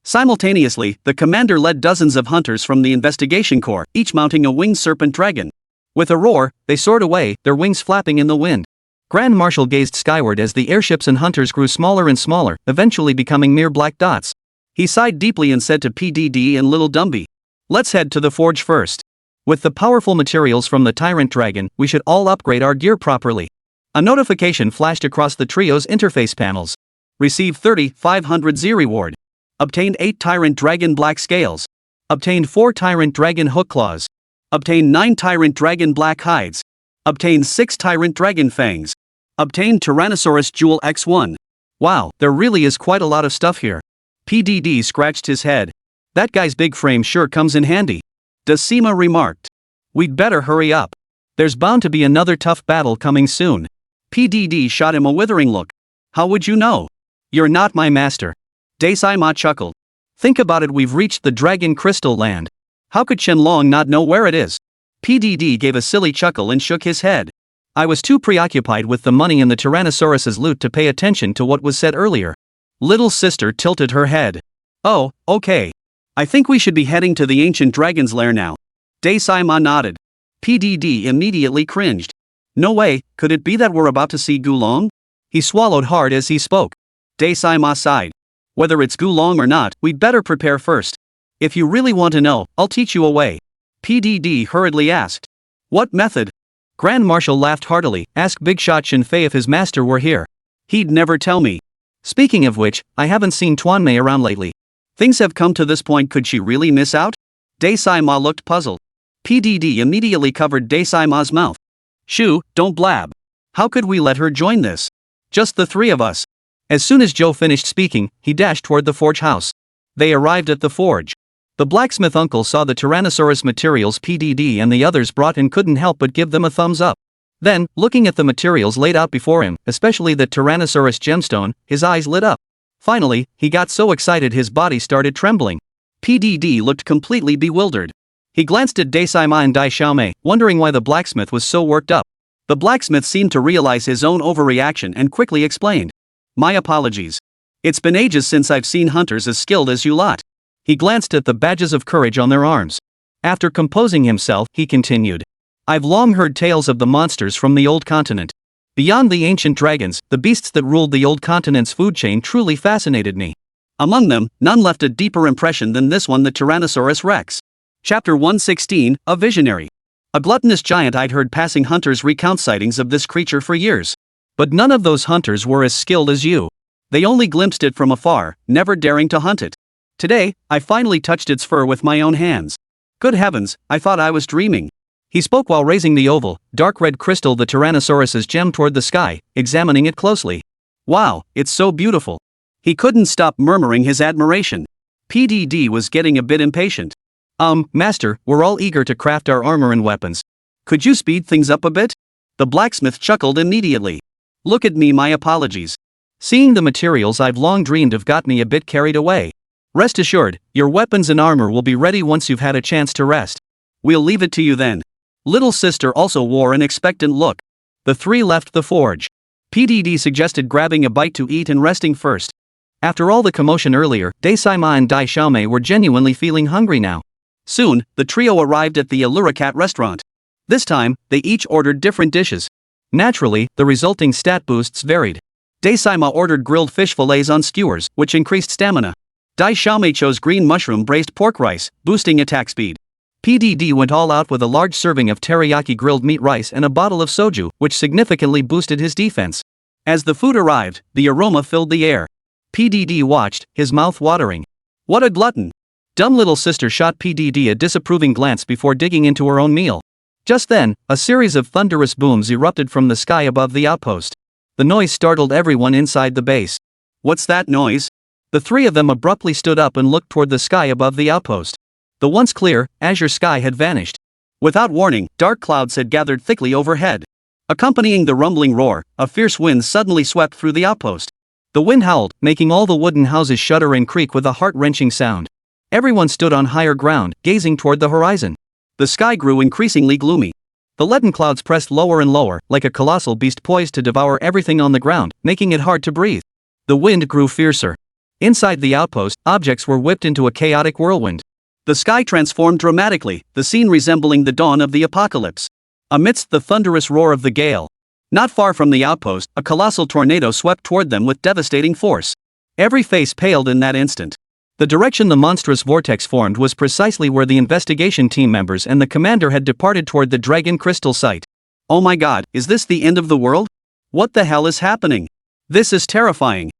Simultaneously, the commander led dozens of hunters from the investigation corps, each mounting a winged serpent dragon. With a roar, they soared away, their wings flapping in the wind. Grand Marshal gazed skyward as the airships and hunters grew smaller and smaller, eventually becoming mere black dots. He sighed deeply and said to PDD and Little Dumby, "Let's head to the forge first. With the powerful materials from the Tyrant Dragon, we should all upgrade our gear properly." A notification flashed across the trio's interface panels. Receive 3,500 Z reward. Obtained 8 Tyrant Dragon Black Scales. Obtained 4 Tyrant Dragon Hook Claws. Obtained 9 Tyrant Dragon Black Hides. Obtained 6 Tyrant Dragon Fangs. Obtained Tyrannosaurus Jewel X1. Wow, there really is quite a lot of stuff here. PDD scratched his head. That guy's big frame sure comes in handy. Decima remarked. We'd better hurry up. There's bound to be another tough battle coming soon. PDD shot him a withering look. How would you know? You're not my master. Decima chuckled. Think about it, we've reached the Dragon Crystal Land. How could Shenlong not know where it is? PDD gave a silly chuckle and shook his head. I was too preoccupied with the money and the Tyrannosaurus's loot to pay attention to what was said earlier. Little sister tilted her head. Oh, okay. I think we should be heading to the ancient dragon's lair now. Decima nodded. PDD immediately cringed. No way, could it be that we're about to see Gulong? He swallowed hard as he spoke. Decima sighed. Whether it's Gulong or not, we'd better prepare first. If you really want to know, I'll teach you a way. PDD hurriedly asked. What method? Grand Marshal laughed heartily. Ask Big Shot Yefei if his master were here. He'd never tell me. Speaking of which, I haven't seen Tuanmei around lately. Things have come to this point, could she really miss out? Decima looked puzzled. PDD immediately covered Decima's mouth. Shoo, don't blab. How could we let her join this? Just the 3 of us. As soon as Joe finished speaking, he dashed toward the forge house. They arrived at the forge. The blacksmith uncle saw the Tyrannosaurus materials PDD and the others brought and couldn't help but give them a thumbs up. Then, looking at the materials laid out before him, especially the Tyrannosaurus gemstone, his eyes lit up. Finally, he got so excited his body started trembling. PDD looked completely bewildered. He glanced at Decima and Dai Xiaomei, wondering why the blacksmith was so worked up. The blacksmith seemed to realize his own overreaction and quickly explained. My apologies. It's been ages since I've seen hunters as skilled as you lot. He glanced at the badges of courage on their arms. After composing himself, he continued. I've long heard tales of the monsters from the old continent. Beyond the ancient dragons, the beasts that ruled the old continent's food chain truly fascinated me. Among them, none left a deeper impression than this one, the Tyrannosaurus Rex. Chapter 116, A Visionary. A gluttonous giant. I'd heard passing hunters recount sightings of this creature for years. But none of those hunters were as skilled as you. They only glimpsed it from afar, never daring to hunt it. Today, I finally touched its fur with my own hands. Good heavens, I thought I was dreaming. He spoke while raising the oval, dark red crystal the Tyrannosaurus's gem toward the sky, examining it closely. Wow, it's so beautiful. He couldn't stop murmuring his admiration. PDD was getting a bit impatient. Master, we're all eager to craft our armor and weapons. Could you speed things up a bit? The blacksmith chuckled immediately. Look at me, my apologies. Seeing the materials I've long dreamed of got me a bit carried away. Rest assured, your weapons and armor will be ready once you've had a chance to rest. We'll leave it to you then. Little sister also wore an expectant look. The 3 left the forge. PDD suggested grabbing a bite to eat and resting first. After all the commotion earlier, Decima and Dai Xiaomei were genuinely feeling hungry now. Soon, the trio arrived at the animerecap restaurant. This time, they each ordered different dishes. Naturally, the resulting stat boosts varied. Decima ordered grilled fish fillets on skewers, which increased stamina. Dai Xiaomei chose green mushroom braised pork rice, boosting attack speed. PDD went all out with a large serving of teriyaki grilled meat rice and a bottle of soju, which significantly boosted his defense. As the food arrived, the aroma filled the air. PDD watched, his mouth watering. What a glutton! Dumb little sister shot PDD a disapproving glance before digging into her own meal. Just then, a series of thunderous booms erupted from the sky above the outpost. The noise startled everyone inside the base. What's that noise? The 3 of them abruptly stood up and looked toward the sky above the outpost. The once clear, azure sky had vanished. Without warning, dark clouds had gathered thickly overhead. Accompanying the rumbling roar, a fierce wind suddenly swept through the outpost. The wind howled, making all the wooden houses shudder and creak with a heart-wrenching sound. Everyone stood on higher ground, gazing toward the horizon. The sky grew increasingly gloomy. The leaden clouds pressed lower and lower, like a colossal beast poised to devour everything on the ground, making it hard to breathe. The wind grew fiercer. Inside the outpost, objects were whipped into a chaotic whirlwind. The sky transformed dramatically, the scene resembling the dawn of the apocalypse. Amidst the thunderous roar of the gale, Not far from the outpost, a colossal tornado swept toward them with devastating force. Every face paled in that instant. The direction the monstrous vortex formed was precisely where the investigation team members and the commander had departed toward the dragon crystal site. Oh my god, is this the end of the world? What the hell is happening? This is terrifying.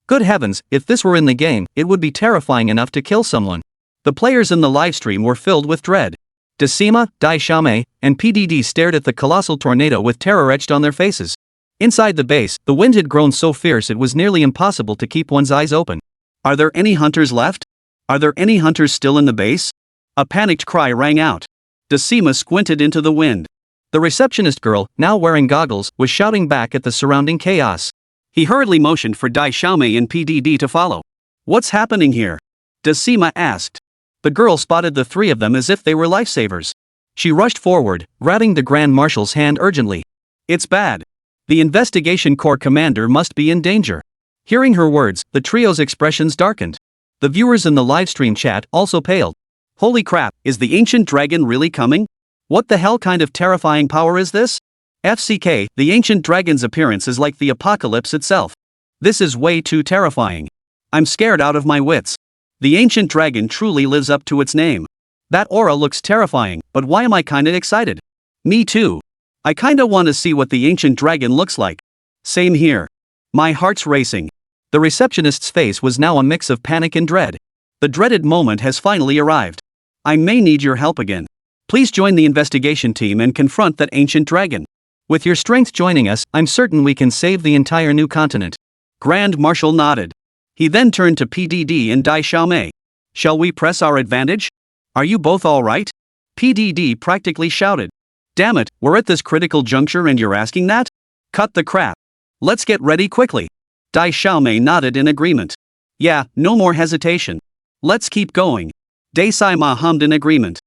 Good heavens, if this were in the game, it would be terrifying enough to kill someone. The players in the livestream were filled with dread. Decima, Dai Xiaomei, and PDD stared at the colossal tornado with terror etched on their faces. Inside the base, the wind had grown so fierce it was nearly impossible to keep one's eyes open. Are there any hunters left? Are there any hunters still in the base? A panicked cry rang out. Decima squinted into the wind. The receptionist girl, now wearing goggles, was shouting back at the surrounding chaos. He hurriedly motioned for Dai Xiaomei and PDD to follow. What's happening here? Decima asked. The girl spotted the three of them as if they were lifesavers. She rushed forward, grabbing the Grand Marshal's hand urgently. It's bad. The investigation corps commander must be in danger. Hearing her words, the trio's expressions darkened. The viewers in the livestream chat also paled. Holy crap, is the ancient dragon really coming? What the hell kind of terrifying power is this? FCK, the ancient dragon's appearance is like the apocalypse itself. This is way too terrifying. I'm scared out of my wits. The ancient dragon truly lives up to its name. That aura looks terrifying, but why am I kinda excited? Me too. I kinda wanna see what the ancient dragon looks like. Same here. My heart's racing. The receptionist's face was now a mix of panic and dread. The dreaded moment has finally arrived. I may need your help again. Please join the investigation team and confront that ancient dragon. With your strength joining us, I'm certain we can save the entire new continent. Grand Marshal nodded. He then turned to PDD and Dai Xiaomei. Shall we press our advantage? Are you both alright? PDD practically shouted. Damn it, we're at this critical juncture and you're asking that? Cut the crap. Let's get ready quickly. Dai Xiaomei nodded in agreement. Yeah, no more hesitation. Let's keep going. Dai Sima hummed in agreement.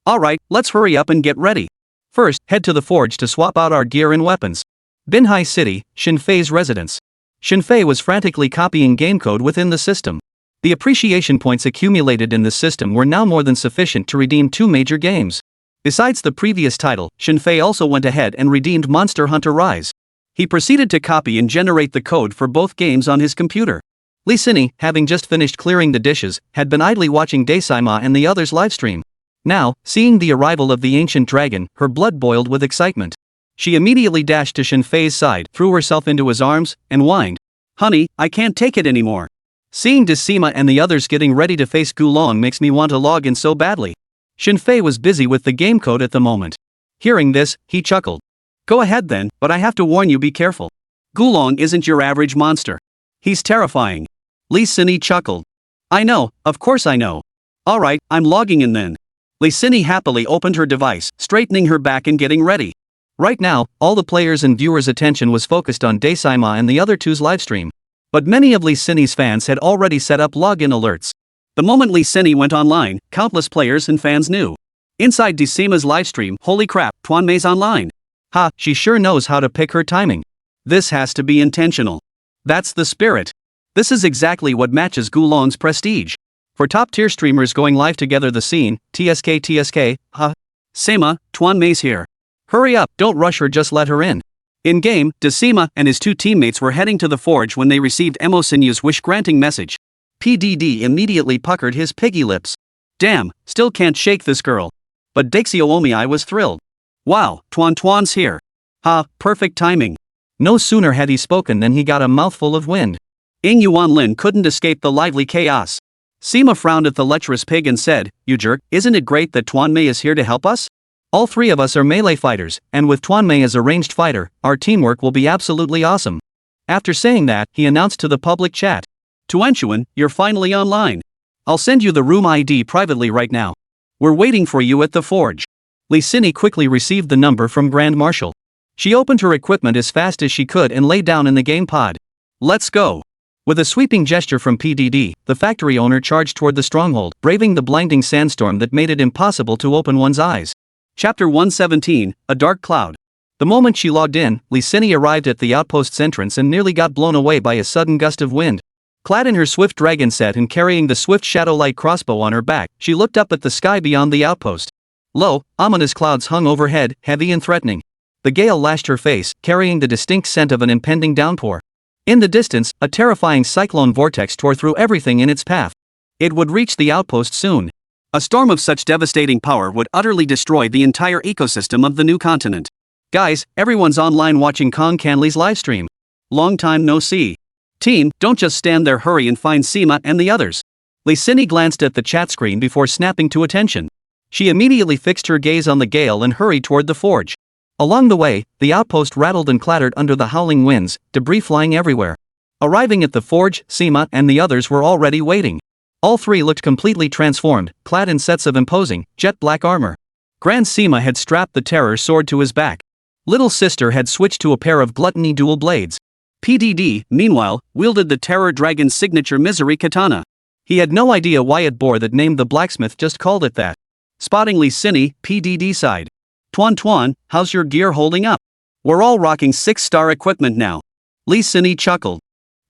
Alright, let's hurry up and get ready. First, head to the forge to swap out our gear and weapons. Binhai City, Xinfei's residence. Yefei was frantically copying game code within the system. The appreciation points accumulated in the system were now more than sufficient to redeem 2 major games. Besides the previous title, Yefei also went ahead and redeemed Monster Hunter Rise. He proceeded to copy and generate the code for both games on his computer. Li Sini, having just finished clearing the dishes, had been idly watching Daisima and the others' livestream. Now, seeing the arrival of the ancient dragon, her blood boiled with excitement. She immediately dashed to Yefei's side, threw herself into his arms, and whined. Honey, I can't take it anymore. Seeing Decima and the others getting ready to face Gulong makes me want to log in so badly. Yefei was busy with the game code at the moment. Hearing this, he chuckled. Go ahead then, but I have to warn you, be careful. Gulong isn't your average monster. He's terrifying. Li Sini chuckled. I know, of course I know. Alright, I'm logging in then. Li Sini happily opened her device, straightening her back and getting ready. Right now, all the players' and viewers' attention was focused on Daisima and the other two's livestream. But many of Li Sini's fans had already set up login alerts. The moment Li Sini went online, countless players and fans knew. Inside Decima's livestream, holy crap, Tuanmei's online. Ha, she sure knows how to pick her timing. This has to be intentional. That's the spirit. This is exactly what matches Gulong's prestige. For top-tier streamers going live together, the scene, TSK, ha. Sema, Tuanmei's here. Hurry up, don't rush her, just let her in. In-game, Decima and his 2 teammates were heading to the forge when they received Emo Sinyu's wish-granting message. PDD immediately puckered his piggy lips. Damn, still can't shake this girl. But Dexio Omii was thrilled. Wow, Tuan's here. Ha, perfect timing. No sooner had he spoken than he got a mouthful of wind. Ying Yuanlin couldn't escape the lively chaos. Sima frowned at the lecherous pig and said, You jerk, isn't it great that Tuanmei is here to help us? All 3 of us are melee fighters, and with Tuanmei as a ranged fighter, our teamwork will be absolutely awesome. After saying that, he announced to the public chat. Tuanchuan, you're finally online. I'll send you the room ID privately right now. We're waiting for you at the forge. Li Sini quickly received the number from Grand Marshal. She opened her equipment as fast as she could and lay down in the game pod. Let's go. With a sweeping gesture from PDD, the factory owner charged toward the stronghold, braving the blinding sandstorm that made it impossible to open one's eyes. Chapter 117, A Dark Cloud. The moment she logged in, Li Sini arrived at the outpost's entrance and nearly got blown away by a sudden gust of wind. Clad in her swift dragon set and carrying the swift shadowlight crossbow on her back, she looked up at the sky beyond the outpost. Lo, ominous clouds hung overhead, heavy and threatening. The gale lashed her face, carrying the distinct scent of an impending downpour. In the distance, a terrifying cyclone vortex tore through everything in its path. It would reach the outpost soon. A storm of such devastating power would utterly destroy the entire ecosystem of the new continent. Guys, everyone's online watching Kong Canley's livestream. Long time no see. Team, don't just stand there, hurry and find Sima and the others. Lee Sin glanced at the chat screen before snapping to attention. She immediately fixed her gaze on the gale and hurried toward the forge. Along the way, the outpost rattled and clattered under the howling winds, debris flying everywhere. Arriving at the forge, Sima and the others were already waiting. All three looked completely transformed, clad in sets of imposing, jet-black armor. Grand Sima had strapped the terror sword to his back. Little sister had switched to a pair of gluttony dual blades. PDD, meanwhile, wielded the Terror Dragon's signature misery katana. He had no idea why it bore that name. The blacksmith just called it that. Spotting Lee Sin, PDD sighed. Tuan, how's your gear holding up? We're all rocking 6-star equipment now. Lee Sin chuckled.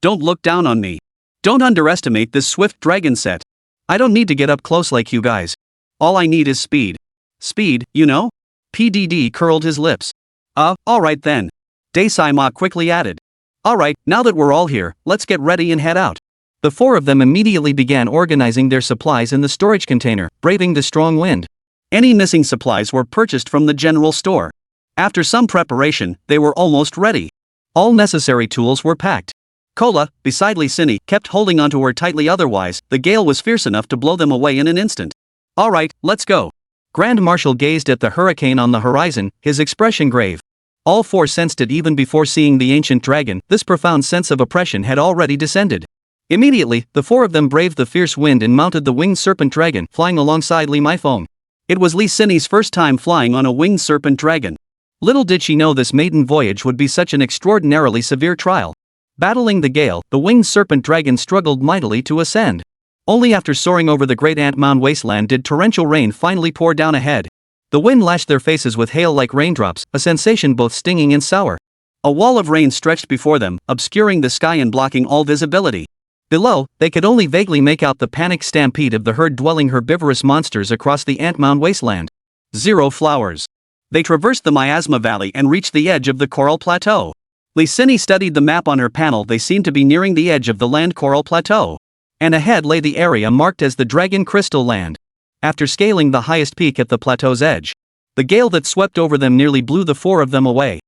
Don't look down on me. Don't underestimate this swift dragon set. I don't need to get up close like you guys. All I need is speed. Speed, you know? PDD curled his lips. Alright then. Daesaima quickly added. Alright, now that we're all here, let's get ready and head out. The four of them immediately began organizing their supplies in the storage container, braving the strong wind. Any missing supplies were purchased from the general store. After some preparation, they were almost ready. All necessary tools were packed. Kola, beside Lee Sin, kept holding onto her tightly, otherwise, the gale was fierce enough to blow them away in an instant. Alright, let's go. Grand Marshal gazed at the hurricane on the horizon, his expression grave. All four sensed it even before seeing the ancient dragon. This profound sense of oppression had already descended. Immediately, the four of them braved the fierce wind and mounted the winged serpent dragon, flying alongside Lee Mifong. It was Lee Sin's first time flying on a winged serpent dragon. Little did she know this maiden voyage would be such an extraordinarily severe trial. Battling the gale, the winged serpent dragon struggled mightily to ascend. Only after soaring over the great ant-mound wasteland did torrential rain finally pour down ahead. The wind lashed their faces with hail like raindrops, a sensation both stinging and sour. A wall of rain stretched before them, obscuring the sky and blocking all visibility. Below, they could only vaguely make out the panicked stampede of the herd-dwelling herbivorous monsters across the ant-mound wasteland. 0 flowers. They traversed the Miasma Valley and reached the edge of the Coral Plateau. Lee Sin studied the map on her panel. They seemed to be nearing the edge of the Land Coral Plateau. And ahead lay the area marked as the Dragon Crystal Land. After scaling the highest peak at the plateau's edge, the gale that swept over them nearly blew the four of them away.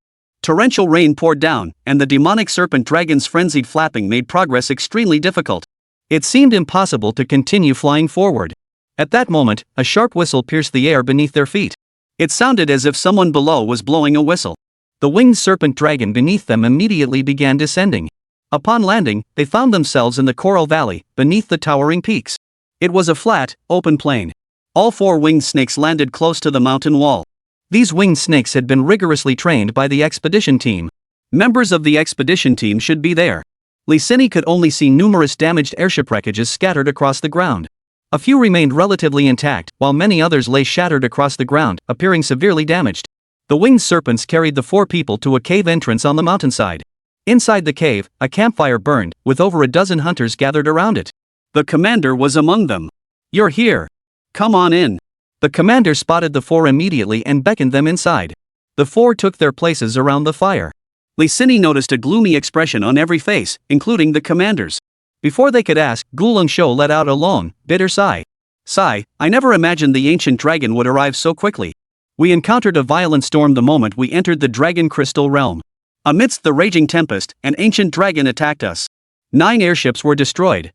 Torrential rain poured down, and the demonic serpent dragon's frenzied flapping made progress extremely difficult. It seemed impossible to continue flying forward. At that moment, a sharp whistle pierced the air beneath their feet. It sounded as if someone below was blowing a whistle. The winged serpent dragon beneath them immediately began descending. Upon landing, they found themselves in the Coral Valley, beneath the towering peaks. It was a flat, open plain. All four winged snakes landed close to the mountain wall. These winged snakes had been rigorously trained by the expedition team. Members of the expedition team should be there. Lee Sin could only see numerous damaged airship wreckages scattered across the ground. A few remained relatively intact, while many others lay shattered across the ground, appearing severely damaged. The winged serpents carried the four people to a cave entrance on the mountainside. Inside the cave, a campfire burned, with over a dozen hunters gathered around it. The commander was among them. You're here. Come on in. The commander spotted the four immediately and beckoned them inside. The four took their places around the fire. Lee Sin noticed a gloomy expression on every face, including the commander's. Before they could ask, Gulong Shou let out a long, bitter sigh. Sigh, I never imagined the ancient dragon would arrive so quickly. We encountered a violent storm the moment we entered the Dragon Crystal Realm. Amidst the raging tempest, an ancient dragon attacked us. 9 airships were destroyed.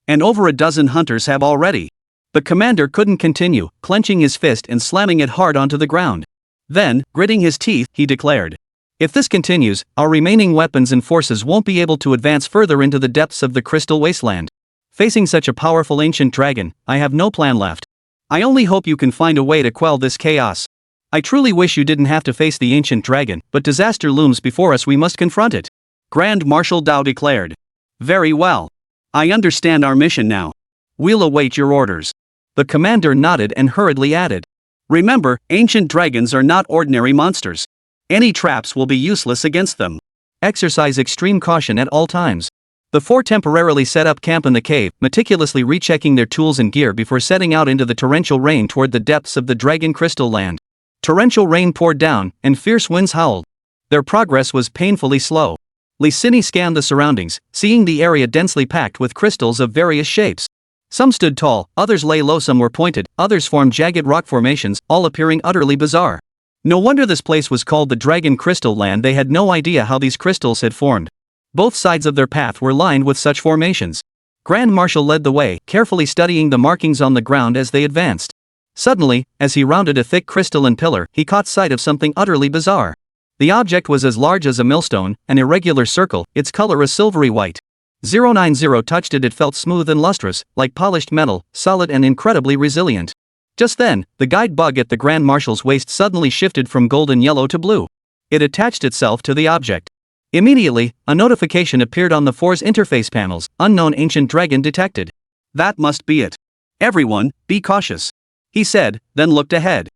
And over a dozen hunters have already. The commander couldn't continue, clenching his fist and slamming it hard onto the ground. Then, gritting his teeth, he declared, "If this continues, our remaining weapons and forces won't be able to advance further into the depths of the Crystal Wasteland. Facing such a powerful ancient dragon, I have no plan left. I only hope you can find a way to quell this chaos. I truly wish you didn't have to face the ancient dragon, but disaster looms before us, we must confront it." Grand Marshal Dao declared. "Very well. I understand our mission now. We'll await your orders." The commander nodded and hurriedly added, "Remember, ancient dragons are not ordinary monsters. Any traps will be useless against them. Exercise extreme caution at all times." The four temporarily set up camp in the cave, meticulously rechecking their tools and gear before setting out into the torrential rain toward the depths of the Dragon Crystal Land. Torrential rain poured down, and fierce winds howled. Their progress was painfully slow. Lysini scanned the surroundings, seeing the area densely packed with crystals of various shapes. Some stood tall, others lay low, some were pointed, others formed jagged rock formations, all appearing utterly bizarre. No wonder this place was called the Dragon Crystal Land. They had no idea how these crystals had formed. Both sides of their path were lined with such formations. Grand Marshal led the way, carefully studying the markings on the ground as they advanced. Suddenly, as he rounded a thick crystalline pillar, he caught sight of something utterly bizarre. The object was as large as a millstone, an irregular circle, its color a silvery white. 090 touched it, it felt smooth and lustrous, like polished metal, solid and incredibly resilient. Just then, the guide bug at the Grand Marshal's waist suddenly shifted from golden yellow to blue. It attached itself to the object. Immediately, a notification appeared on the 4's interface panels, unknown ancient dragon detected. That must be it. Everyone, be cautious, he said, then looked ahead.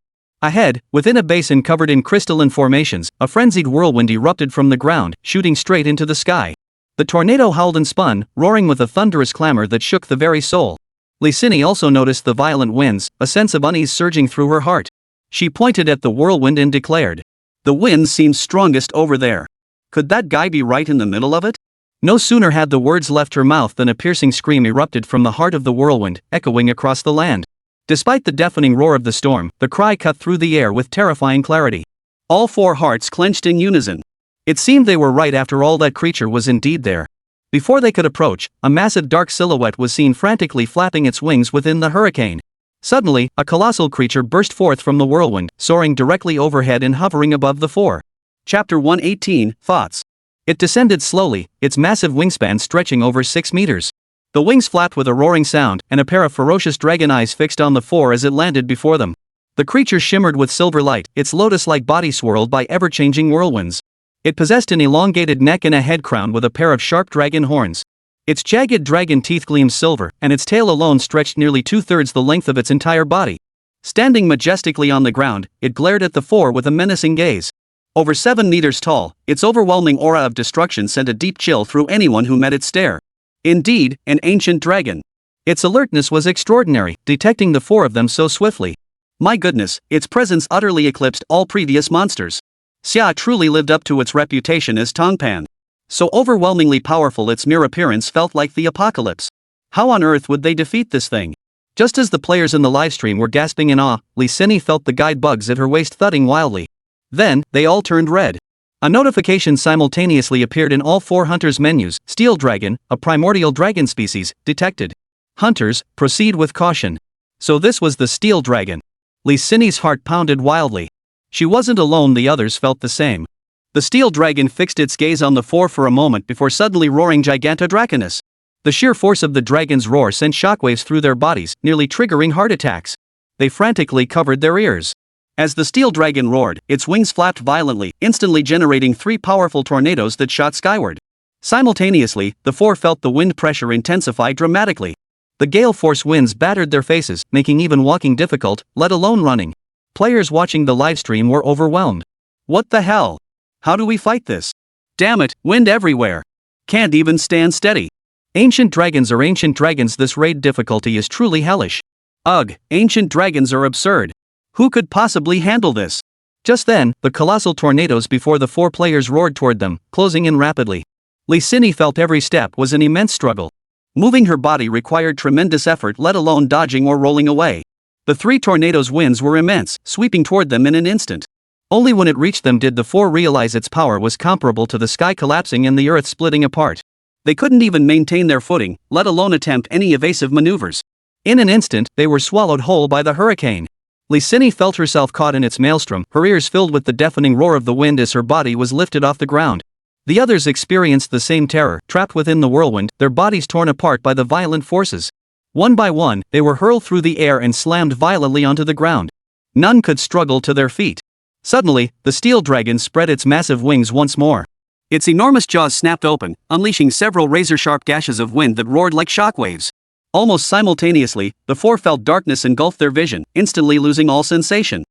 Ahead, within a basin covered in crystalline formations, a frenzied whirlwind erupted from the ground, shooting straight into the sky. The tornado howled and spun, roaring with a thunderous clamor that shook the very soul. Lysini also noticed the violent winds, a sense of unease surging through her heart. She pointed at the whirlwind and declared, "The wind seems strongest over there. Could that guy be right in the middle of it?" No sooner had the words left her mouth than a piercing scream erupted from the heart of the whirlwind, echoing across the land. Despite the deafening roar of the storm, the cry cut through the air with terrifying clarity. All 4 hearts clenched in unison. It seemed they were right after all. That creature was indeed there. Before they could approach, a massive dark silhouette was seen frantically flapping its wings within the hurricane. Suddenly, a colossal creature burst forth from the whirlwind, soaring directly overhead and hovering above the 4. Chapter 118, Thoughts. It descended slowly, its massive wingspan stretching over 6 meters. The wings flapped with a roaring sound, and a pair of ferocious dragon eyes fixed on the 4 as it landed before them. The creature shimmered with silver light, its lotus-like body swirled by ever-changing whirlwinds. It possessed an elongated neck and a head crowned with a pair of sharp dragon horns. Its jagged dragon teeth gleamed silver, and its tail alone stretched nearly 2/3 the length of its entire body. Standing majestically on the ground, it glared at the 4 with a menacing gaze. Over 7 meters tall, its overwhelming aura of destruction sent a deep chill through anyone who met its stare. Indeed, an ancient dragon. Its alertness was extraordinary, detecting the 4 of them so swiftly. My goodness, its presence utterly eclipsed all previous monsters. Xia truly lived up to its reputation as Tongpan. So overwhelmingly powerful, its mere appearance felt like the apocalypse. How on earth would they defeat this thing? Just as the players in the livestream were gasping in awe, Lysini felt the guide bugs at her waist thudding wildly. Then, they all turned red. A notification simultaneously appeared in all 4 hunters' menus. Steel dragon, a primordial dragon species, detected. Hunters, proceed with caution. So this was the steel dragon. Lysini's heart pounded wildly. She wasn't alone, the others felt the same. The steel dragon fixed its gaze on the 4 for a moment before suddenly roaring Gigantodraconus. The sheer force of the dragon's roar sent shockwaves through their bodies, nearly triggering heart attacks. They frantically covered their ears. As the steel dragon roared, its wings flapped violently, instantly generating 3 powerful tornadoes that shot skyward. Simultaneously, the 4 felt the wind pressure intensify dramatically. The gale force winds battered their faces, making even walking difficult, let alone running. Players watching the livestream were overwhelmed. What the hell? How do we fight this? Damn it, wind everywhere. Can't even stand steady. Ancient dragons are ancient dragons. This raid difficulty is truly hellish. Ugh, ancient dragons are absurd. Who could possibly handle this? Just then, the colossal tornadoes before the 4 players roared toward them, closing in rapidly. Lysini felt every step was an immense struggle. Moving her body required tremendous effort, let alone dodging or rolling away. The 3 tornadoes' winds were immense, sweeping toward them in an instant. Only when it reached them did the 4 realize its power was comparable to the sky collapsing and the earth splitting apart. They couldn't even maintain their footing, let alone attempt any evasive maneuvers. In an instant, they were swallowed whole by the hurricane. Lysini felt herself caught in its maelstrom, her ears filled with the deafening roar of the wind as her body was lifted off the ground. The others experienced the same terror, trapped within the whirlwind, their bodies torn apart by the violent forces. One by one, they were hurled through the air and slammed violently onto the ground. None could struggle to their feet. Suddenly, the steel dragon spread its massive wings once more. Its enormous jaws snapped open, unleashing several razor-sharp gashes of wind that roared like shockwaves. Almost simultaneously, the 4 felt darkness engulf their vision, instantly losing all sensation.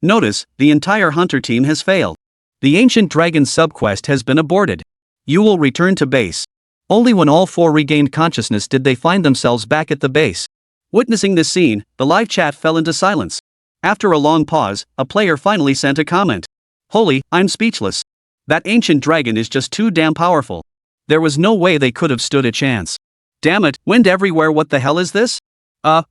Notice, the entire hunter team has failed. The ancient dragon subquest has been aborted. You will return to base. Only when all 4 regained consciousness did they find themselves back at the base. Witnessing this scene, the live chat fell into silence. After a long pause, a player finally sent a comment. Holy, I'm speechless. That ancient dragon is just too damn powerful. There was no way they could have stood a chance. Damn it, wind everywhere, what the hell is this?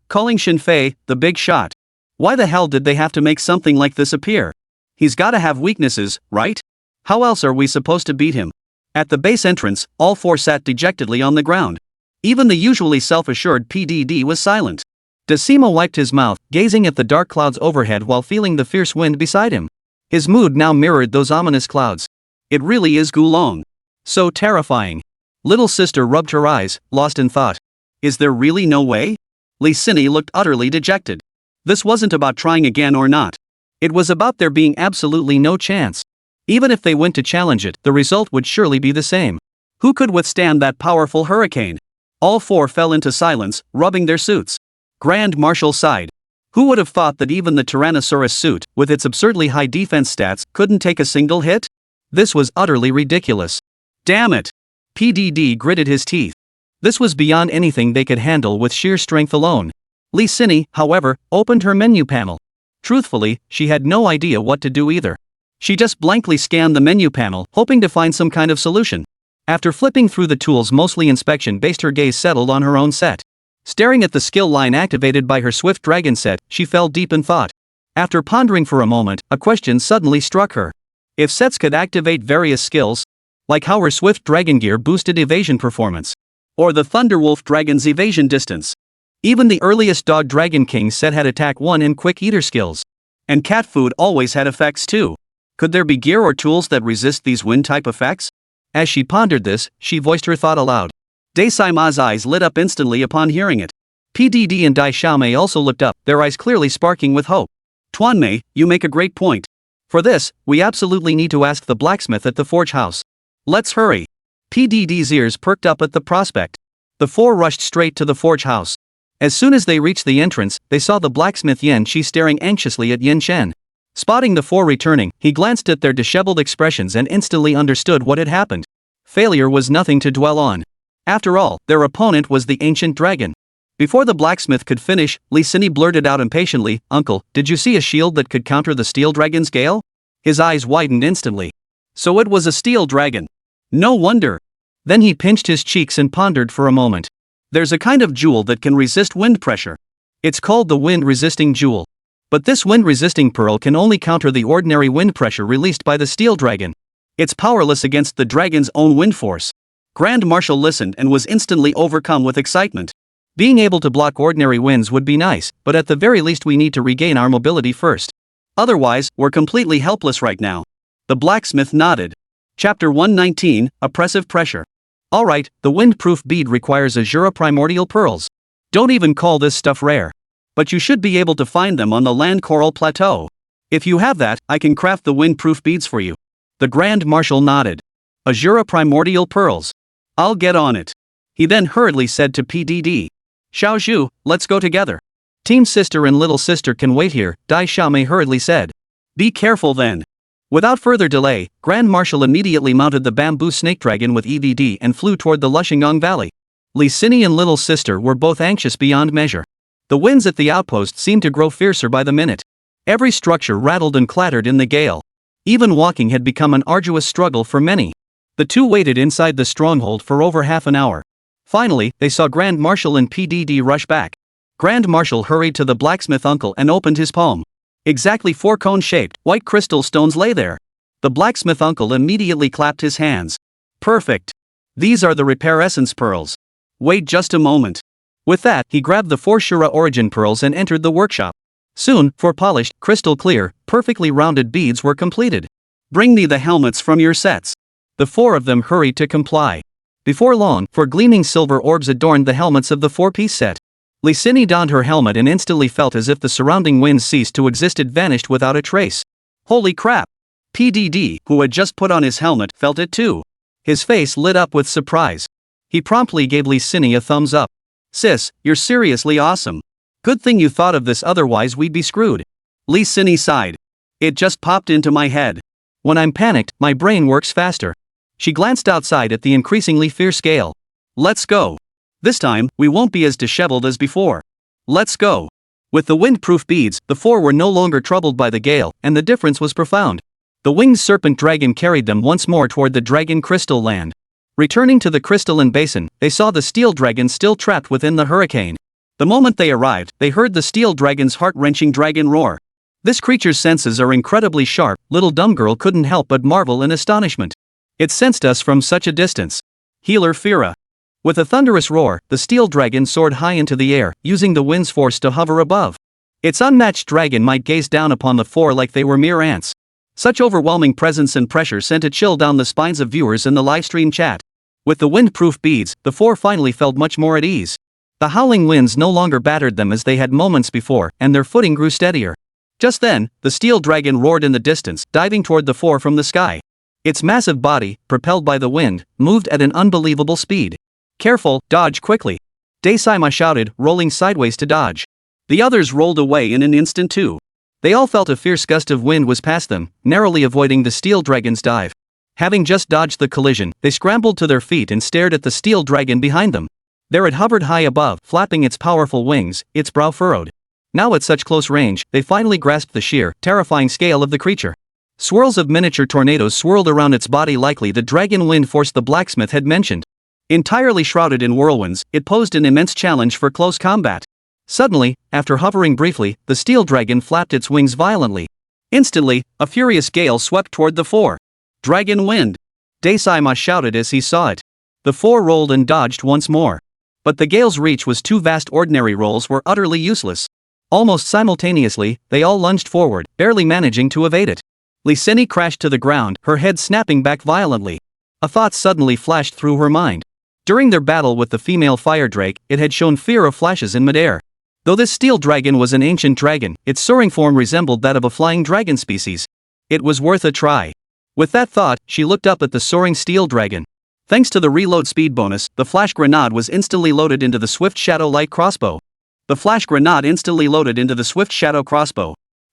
Calling Yefei, the big shot. Why the hell did they have to make something like this appear? He's gotta have weaknesses, right? How else are we supposed to beat him? At the base entrance, all four sat dejectedly on the ground. Even the usually self-assured PDD was silent. Decima wiped his mouth, gazing at the dark clouds overhead while feeling the fierce wind beside him. His mood now mirrored those ominous clouds. It really is Gulong. So terrifying. Little sister rubbed her eyes, lost in thought. Is there really no way? Lee Sinny looked utterly dejected. This wasn't about trying again or not. It was about there being absolutely no chance. Even if they went to challenge it, the result would surely be the same. Who could withstand that powerful hurricane? All four fell into silence, rubbing their suits. Grand Marshal sighed. Who would have thought that even the Tyrannosaurus suit, with its absurdly high defense stats, couldn't take a single hit? This was utterly ridiculous. Damn it! PDD gritted his teeth. This was beyond anything they could handle with sheer strength alone. Lee Sinny, however, opened her menu panel. Truthfully, she had no idea what to do either. She just blankly scanned the menu panel, hoping to find some kind of solution. After flipping through the tools mostly inspection-based, her gaze settled on her own set. Staring at the skill line activated by her Swift Dragon set, she fell deep in thought. After pondering for a moment, a question suddenly struck her. If sets could activate various skills, like how her Swift Dragon gear boosted evasion performance, or the Thunderwolf Dragon's evasion distance. Even the earliest Dog Dragon King set had Attack 1 and Quick Eater skills. And cat food always had effects too. Could there be gear or tools that resist these wind-type effects? As she pondered this, she voiced her thought aloud. Daisaima's eyes lit up instantly upon hearing it. PDD and Dai Xiaomei also looked up, their eyes clearly sparking with hope. Tuanmei, you make a great point. For this, we absolutely need to ask the blacksmith at the forge house. Let's hurry. PDD's ears perked up at the prospect. The four rushed straight to the forge house. As soon as they reached the entrance, they saw the blacksmith Yan Qi staring anxiously at Yin Chen. Spotting the four returning, he glanced at their disheveled expressions and instantly understood what had happened. Failure was nothing to dwell on. After all, their opponent was the ancient dragon. Before the blacksmith could finish, Lee Sinny blurted out impatiently, "Uncle, did you see a shield that could counter the steel dragon's gale?" His eyes widened instantly. So it was a steel dragon. No wonder. Then he pinched his cheeks and pondered for a moment. There's a kind of jewel that can resist wind pressure. It's called the wind-resisting jewel. But this wind-resisting pearl can only counter the ordinary wind pressure released by the steel dragon. It's powerless against the dragon's own wind force. Grand Marshal listened and was instantly overcome with excitement. Being able to block ordinary winds would be nice, but at the very least we need to regain our mobility first. Otherwise, we're completely helpless right now. The blacksmith nodded. Chapter 119, Oppressive Pressure. Alright, the wind-proof bead requires Azura primordial pearls. Don't even call this stuff rare. But you should be able to find them on the Land Coral Plateau. If you have that, I can craft the wind-proof beads for you. The Grand Marshal nodded. Azura primordial pearls. I'll get on it. He then hurriedly said to PDD. Xiaozhu, let's go together. Team sister and little sister can wait here, Dai Xiaomei hurriedly said. Be careful then. Without further delay, Grand Marshal immediately mounted the bamboo snake dragon with EVD and flew toward the Lushingong Valley. Lee Sinny and little sister were both anxious beyond measure. The winds at the outpost seemed to grow fiercer by the minute. Every structure rattled and clattered in the gale. Even walking had become an arduous struggle for many. The two waited inside the stronghold for over half an hour. Finally, they saw Grand Marshal and PDD rush back. Grand Marshal hurried to the blacksmith uncle and opened his palm. Exactly 4 cone-shaped, white crystal stones lay there. The blacksmith uncle immediately clapped his hands. Perfect. These are the repair essence pearls. Wait just a moment. With that, he grabbed the 4 Shura origin pearls and entered the workshop. Soon, 4 polished, crystal clear, perfectly rounded beads were completed. Bring me the helmets from your sets. The 4 of them hurried to comply. Before long, 4 gleaming silver orbs adorned the helmets of the 4-piece set. Lee Sinny donned her helmet and instantly felt as if the surrounding winds ceased to exist. It vanished without a trace. Holy crap! PDD, who had just put on his helmet, felt it too. His face lit up with surprise. He promptly gave Lee Sinny a thumbs up. Sis, you're seriously awesome. Good thing you thought of this, otherwise we'd be screwed. Lee Sinny sighed. It just popped into my head. When I'm panicked, my brain works faster. She glanced outside at the increasingly fierce gale. Let's go. This time, we won't be as disheveled as before. Let's go. With the wind-proof beads, the four were no longer troubled by the gale, and the difference was profound. The winged serpent dragon carried them once more toward the dragon crystal land. Returning to the crystalline basin, they saw the steel dragon still trapped within the hurricane. The moment they arrived, they heard the steel dragon's heart-wrenching dragon roar. This creature's senses are incredibly sharp. Little dumb girl couldn't help but marvel in astonishment. It sensed us from such a distance. Healer Fira. With a thunderous roar, the steel dragon soared high into the air, using the wind's force to hover above. Its unmatched dragon might gaze down upon the four like they were mere ants. Such overwhelming presence and pressure sent a chill down the spines of viewers in the livestream chat. With the wind-proof beads, the four finally felt much more at ease. The howling winds no longer battered them as they had moments before, and their footing grew steadier. Just then, the steel dragon roared in the distance, diving toward the four from the sky. Its massive body, propelled by the wind, moved at an unbelievable speed. "Careful, dodge quickly!" Daisima shouted, rolling sideways to dodge. The others rolled away in an instant too. They all felt a fierce gust of wind was past them, narrowly avoiding the steel dragon's dive. Having just dodged the collision, they scrambled to their feet and stared at the steel dragon behind them. There it hovered high above, flapping its powerful wings, its brow furrowed. Now at such close range, they finally grasped the sheer, terrifying scale of the creature. Swirls of miniature tornadoes swirled around its body, likely the dragon wind force the blacksmith had mentioned. Entirely shrouded in whirlwinds, it posed an immense challenge for close combat. Suddenly, after hovering briefly, the steel dragon flapped its wings violently. Instantly, a furious gale swept toward the four. "Dragon wind!" Daisima shouted as he saw it. The four rolled and dodged once more. But the gale's reach was too vast. Ordinary rolls were utterly useless. Almost simultaneously, they all lunged forward, barely managing to evade it. Lysini crashed to the ground, her head snapping back violently. A thought suddenly flashed through her mind. During their battle with the female fire drake, it had shown fear of flashes in midair. Though this steel dragon was an ancient dragon, its soaring form resembled that of a flying dragon species. It was worth a try. With that thought, she looked up at the soaring steel dragon. Thanks to the reload speed bonus, the flash grenade was instantly loaded into the swift shadow light crossbow.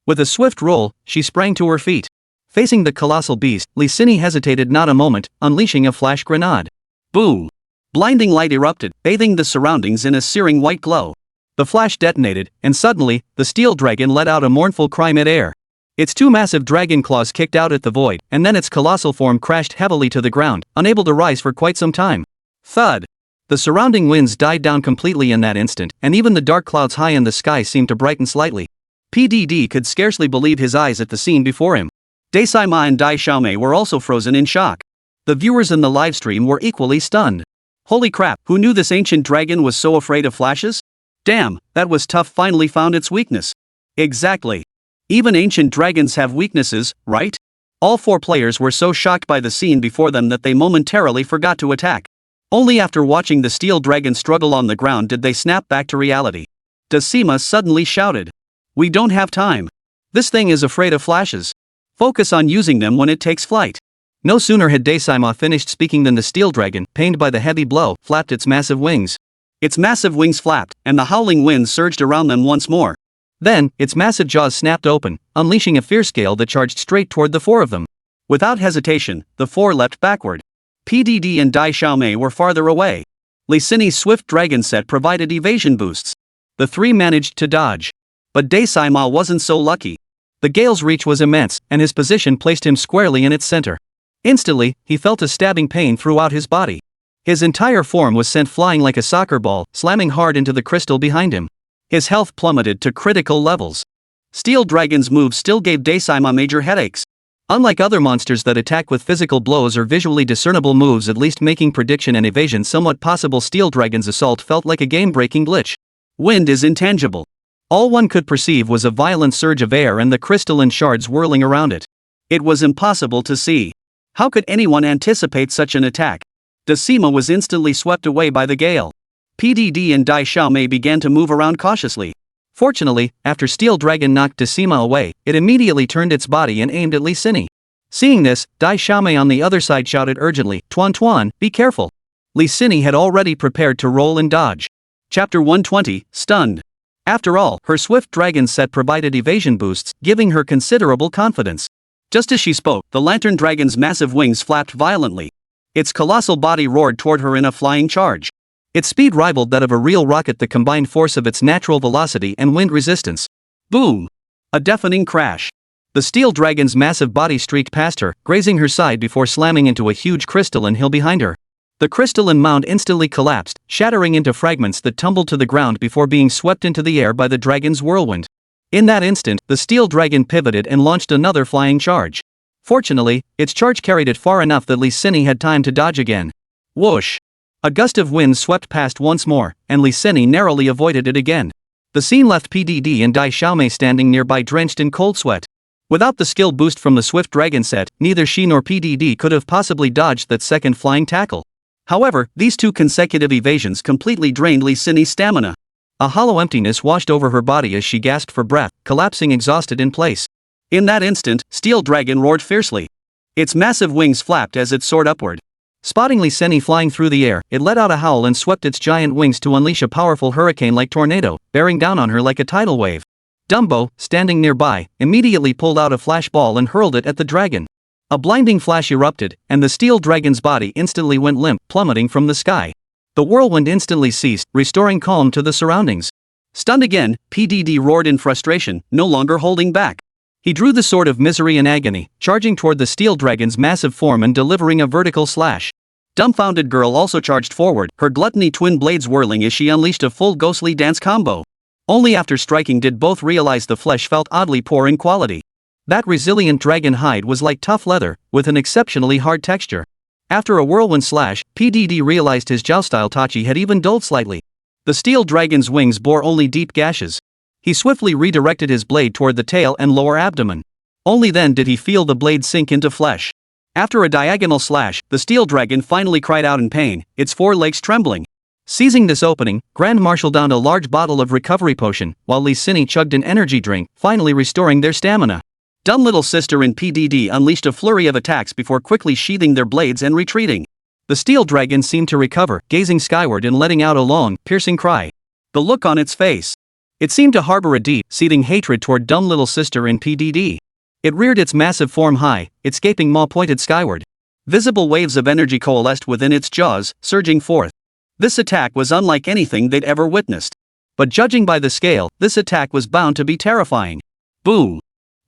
With a swift roll, she sprang to her feet. Facing the colossal beast, Lysini hesitated not a moment, unleashing a flash grenade. Boom! Blinding light erupted, bathing the surroundings in a searing white glow. The flash detonated, and suddenly, the steel dragon let out a mournful cry mid-air. Its two massive dragon claws kicked out at the void, and then its colossal form crashed heavily to the ground, unable to rise for quite some time. Thud! The surrounding winds died down completely in that instant, and even the dark clouds high in the sky seemed to brighten slightly. PDD could scarcely believe his eyes at the scene before him. Daisima and Dai Xiaomei were also frozen in shock. The viewers in the livestream were equally stunned. Holy crap, who knew this ancient dragon was so afraid of flashes? Damn, that was tough. Finally found its weakness. Exactly. Even ancient dragons have weaknesses, right? All four players were so shocked by the scene before them that they momentarily forgot to attack. Only after watching the steel dragon struggle on the ground did they snap back to reality. Daisima suddenly shouted. "We don't have time. This thing is afraid of flashes. Focus on using them when it takes flight." No sooner had Daisima finished speaking than the steel dragon, pained by the heavy blow, flapped its massive wings. Its massive wings flapped, and the howling winds surged around them once more. Then, its massive jaws snapped open, unleashing a fierce gale that charged straight toward the four of them. Without hesitation, the four leapt backward. PDD and Dai Xiaomei were farther away. Lysini's swift dragon set provided evasion boosts. The three managed to dodge. But Daisima wasn't so lucky. The gale's reach was immense, and his position placed him squarely in its center. Instantly, he felt a stabbing pain throughout his body. His entire form was sent flying like a soccer ball, slamming hard into the crystal behind him. His health plummeted to critical levels. Steel Dragon's moves still gave Daisima major headaches. Unlike other monsters that attack with physical blows or visually discernible moves, at least making prediction and evasion somewhat possible, Steel Dragon's assault felt like a game-breaking glitch. Wind is intangible. All one could perceive was a violent surge of air and the crystalline shards whirling around it. It was impossible to see. How could anyone anticipate such an attack? Daisima was instantly swept away by the gale. PDD and Dai Xiaomei began to move around cautiously. Fortunately, after Steel Dragon knocked Daisima away, it immediately turned its body and aimed at Lysini. Seeing this, Dai Xiaomei on the other side shouted urgently, "Tuan Tuan, be careful." Lysini had already prepared to roll and dodge. Chapter 120, Stunned. After all, her swift dragon set provided evasion boosts, giving her considerable confidence. Just as she spoke, the lantern dragon's massive wings flapped violently. Its colossal body roared toward her in a flying charge. Its speed rivaled that of a real rocket, the combined force of its natural velocity and wind resistance. Boom! A deafening crash. The steel dragon's massive body streaked past her, grazing her side before slamming into a huge crystalline hill behind her. The crystalline mound instantly collapsed, shattering into fragments that tumbled to the ground before being swept into the air by the dragon's whirlwind. In that instant, the steel dragon pivoted and launched another flying charge. Fortunately, its charge carried it far enough that Lee Sin had time to dodge again. Whoosh! A gust of wind swept past once more, and Lee Sin narrowly avoided it again. The scene left PDD and Dai Xiaomei standing nearby, drenched in cold sweat. Without the skill boost from the Swift Dragon set, neither she nor PDD could have possibly dodged that second flying tackle. However, these two consecutive evasions completely drained Lee Sin's stamina. A hollow emptiness washed over her body as she gasped for breath, collapsing exhausted in place. In that instant, Steel Dragon roared fiercely. Its massive wings flapped as it soared upward. Spotting Lee Sin flying through the air, it let out a howl and swept its giant wings to unleash a powerful hurricane-like tornado, bearing down on her like a tidal wave. Dumbo, standing nearby, immediately pulled out a flash ball and hurled it at the dragon. A blinding flash erupted, and the steel dragon's body instantly went limp, plummeting from the sky. The whirlwind instantly ceased, restoring calm to the surroundings. Stunned again, PDD roared in frustration, no longer holding back. He drew the sword of misery and agony, charging toward the steel dragon's massive form and delivering a vertical slash. Dumbfounded Girl also charged forward, her gluttony twin blades whirling as she unleashed a full ghostly dance combo. Only after striking did both realize the flesh felt oddly poor in quality. That resilient dragon hide was like tough leather, with an exceptionally hard texture. After a whirlwind slash, PDD realized his joust-style Tachi had even dulled slightly. The steel dragon's wings bore only deep gashes. He swiftly redirected his blade toward the tail and lower abdomen. Only then did he feel the blade sink into flesh. After a diagonal slash, the steel dragon finally cried out in pain, its forelegs trembling. Seizing this opening, Grand Marshal downed a large bottle of recovery potion, while Lee Sin chugged an energy drink, finally restoring their stamina. Dumb Little Sister and PDD unleashed a flurry of attacks before quickly sheathing their blades and retreating. The steel dragon seemed to recover, gazing skyward and letting out a long, piercing cry. The look on its face. It seemed to harbor a deep, seething hatred toward Dumb Little Sister and PDD. It reared its massive form high, its gaping maw pointed skyward. Visible waves of energy coalesced within its jaws, surging forth. This attack was unlike anything they'd ever witnessed. But judging by the scale, this attack was bound to be terrifying. Boom!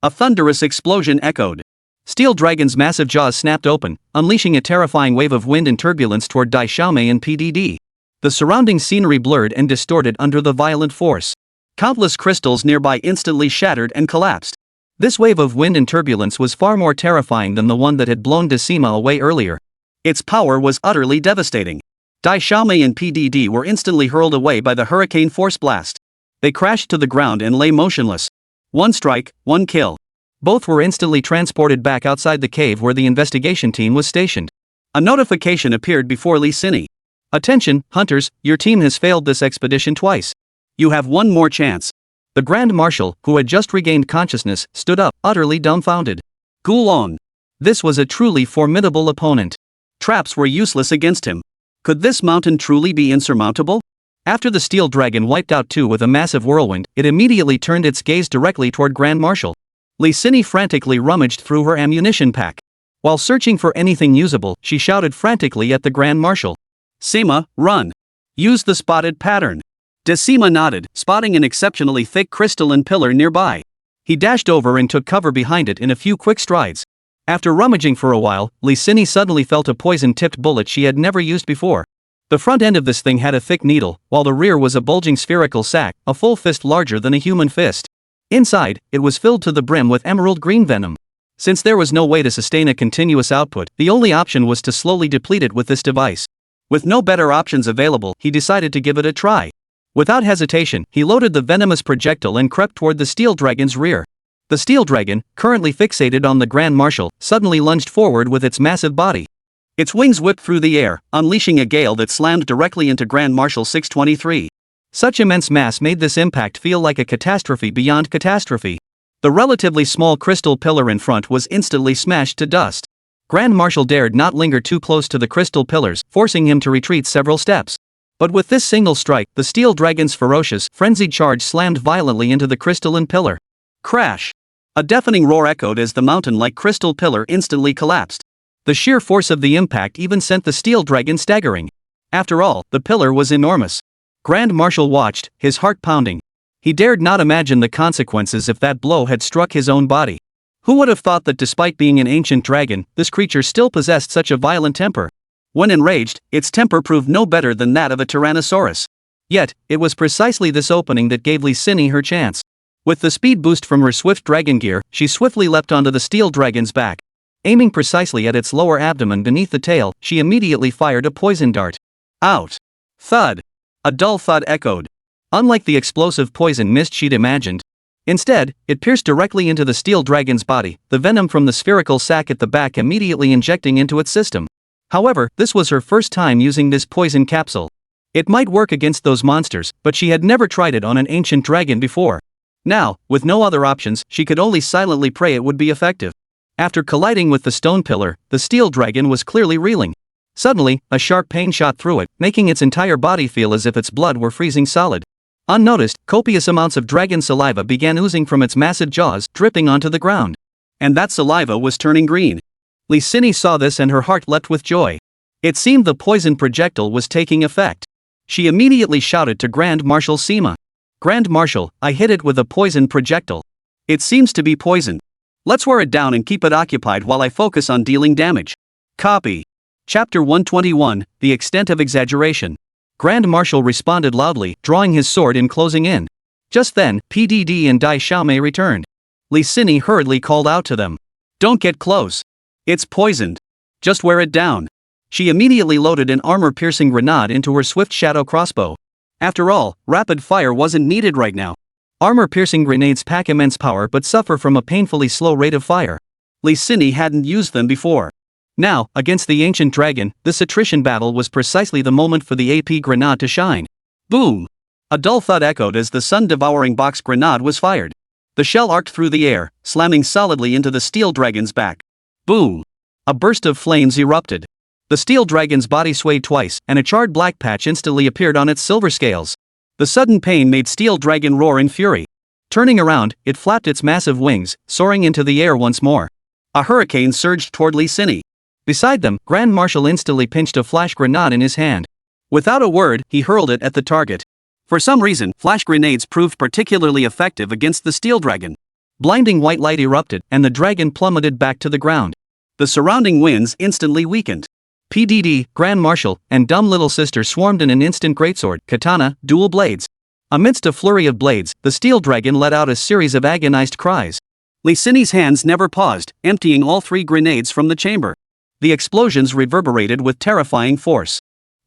A thunderous explosion echoed. Steel Dragon's massive jaws snapped open, unleashing a terrifying wave of wind and turbulence toward Dai Xiaomei and PDD. The surrounding scenery blurred and distorted under the violent force. Countless crystals nearby instantly shattered and collapsed. This wave of wind and turbulence was far more terrifying than the one that had blown Decima away earlier. Its power was utterly devastating. Dai Xiaomei and PDD were instantly hurled away by the hurricane force blast. They crashed to the ground and lay motionless. One strike, one kill. Both were instantly transported back outside the cave where the investigation team was stationed. A notification appeared before Lee Sin. Attention, hunters, your team has failed this expedition twice. You have one more chance. The Grand Marshal, who had just regained consciousness, stood up, utterly dumbfounded. Gulong. This was a truly formidable opponent. Traps were useless against him. Could this mountain truly be insurmountable? After the steel dragon wiped out two with a massive whirlwind, it immediately turned its gaze directly toward Grand Marshal. Lee Sin frantically rummaged through her ammunition pack. While searching for anything usable, she shouted frantically at the Grand Marshal. Sima, run! Use the spotted pattern. Decima nodded, spotting an exceptionally thick crystalline pillar nearby. He dashed over and took cover behind it in a few quick strides. After rummaging for a while, Lee Sin suddenly felt a poison-tipped bullet she had never used before. The front end of this thing had a thick needle, while the rear was a bulging spherical sac, a full fist larger than a human fist. Inside, it was filled to the brim with emerald green venom. Since there was no way to sustain a continuous output, the only option was to slowly deplete it with this device. With no better options available, he decided to give it a try. Without hesitation, he loaded the venomous projectile and crept toward the steel dragon's rear. The steel dragon, currently fixated on the Grand Marshal, suddenly lunged forward with its massive body. Its wings whipped through the air, unleashing a gale that slammed directly into Grand Marshal 623. Such immense mass made this impact feel like a catastrophe beyond catastrophe. The relatively small crystal pillar in front was instantly smashed to dust. Grand Marshal dared not linger too close to the crystal pillars, forcing him to retreat several steps. But with this single strike, the steel dragon's ferocious, frenzied charge slammed violently into the crystalline pillar. Crash! A deafening roar echoed as the mountain-like crystal pillar instantly collapsed. The sheer force of the impact even sent the steel dragon staggering. After all, the pillar was enormous. Grand Marshal watched, his heart pounding. He dared not imagine the consequences if that blow had struck his own body. Who would have thought that despite being an ancient dragon, this creature still possessed such a violent temper? When enraged, its temper proved no better than that of a tyrannosaurus. Yet, it was precisely this opening that gave Lee Sin her chance. With the speed boost from her swift dragon gear, she swiftly leapt onto the steel dragon's back. Aiming precisely at its lower abdomen beneath the tail, she immediately fired a poison dart. Out! Thud! A dull thud echoed. Unlike the explosive poison mist she'd imagined. Instead, it pierced directly into the steel dragon's body, the venom from the spherical sac at the back immediately injecting into its system. However, this was her first time using this poison capsule. It might work against those monsters, but she had never tried it on an ancient dragon before. Now, with no other options, she could only silently pray it would be effective. After colliding with the stone pillar, the steel dragon was clearly reeling. Suddenly, a sharp pain shot through it, making its entire body feel as if its blood were freezing solid. Unnoticed, copious amounts of dragon saliva began oozing from its massive jaws, dripping onto the ground. And that saliva was turning green. Lee Sin saw this and her heart leapt with joy. It seemed the poison projectile was taking effect. She immediately shouted to Grand Marshal Sima. Grand Marshal, I hit it with a poison projectile. It seems to be poisoned. Let's wear it down and keep it occupied while I focus on dealing damage. Copy. Chapter 121, The Extent of Exaggeration. Grand Marshal responded loudly, drawing his sword and closing in. Just then, PDD and Dai Xiaomei returned. Lee Sin hurriedly called out to them. Don't get close. It's poisoned. Just wear it down. She immediately loaded an armor-piercing grenade into her swift shadow crossbow. After all, rapid fire wasn't needed right now. Armor-piercing grenades pack immense power but suffer from a painfully slow rate of fire. Lee Sin hadn't used them before. Now, against the ancient dragon, this attrition battle was precisely the moment for the AP grenade to shine. Boom! A dull thud echoed as the sun-devouring box grenade was fired. The shell arced through the air, slamming solidly into the steel dragon's back. Boom! A burst of flames erupted. The steel dragon's body swayed twice, and a charred black patch instantly appeared on its silver scales. The sudden pain made Steel Dragon roar in fury. Turning around, it flapped its massive wings, soaring into the air once more. A hurricane surged toward Lee Sin. Beside them, Grand Marshal instantly pinched a flash grenade in his hand. Without a word, he hurled it at the target. For some reason, flash grenades proved particularly effective against the steel dragon. Blinding white light erupted, and the dragon plummeted back to the ground. The surrounding winds instantly weakened. PDD, Grand Marshal, and dumb little sister swarmed in an instant greatsword, katana, dual blades. Amidst a flurry of blades, the steel dragon let out a series of agonized cries. Lee Sin's hands never paused, emptying all 3 grenades from the chamber. The explosions reverberated with terrifying force.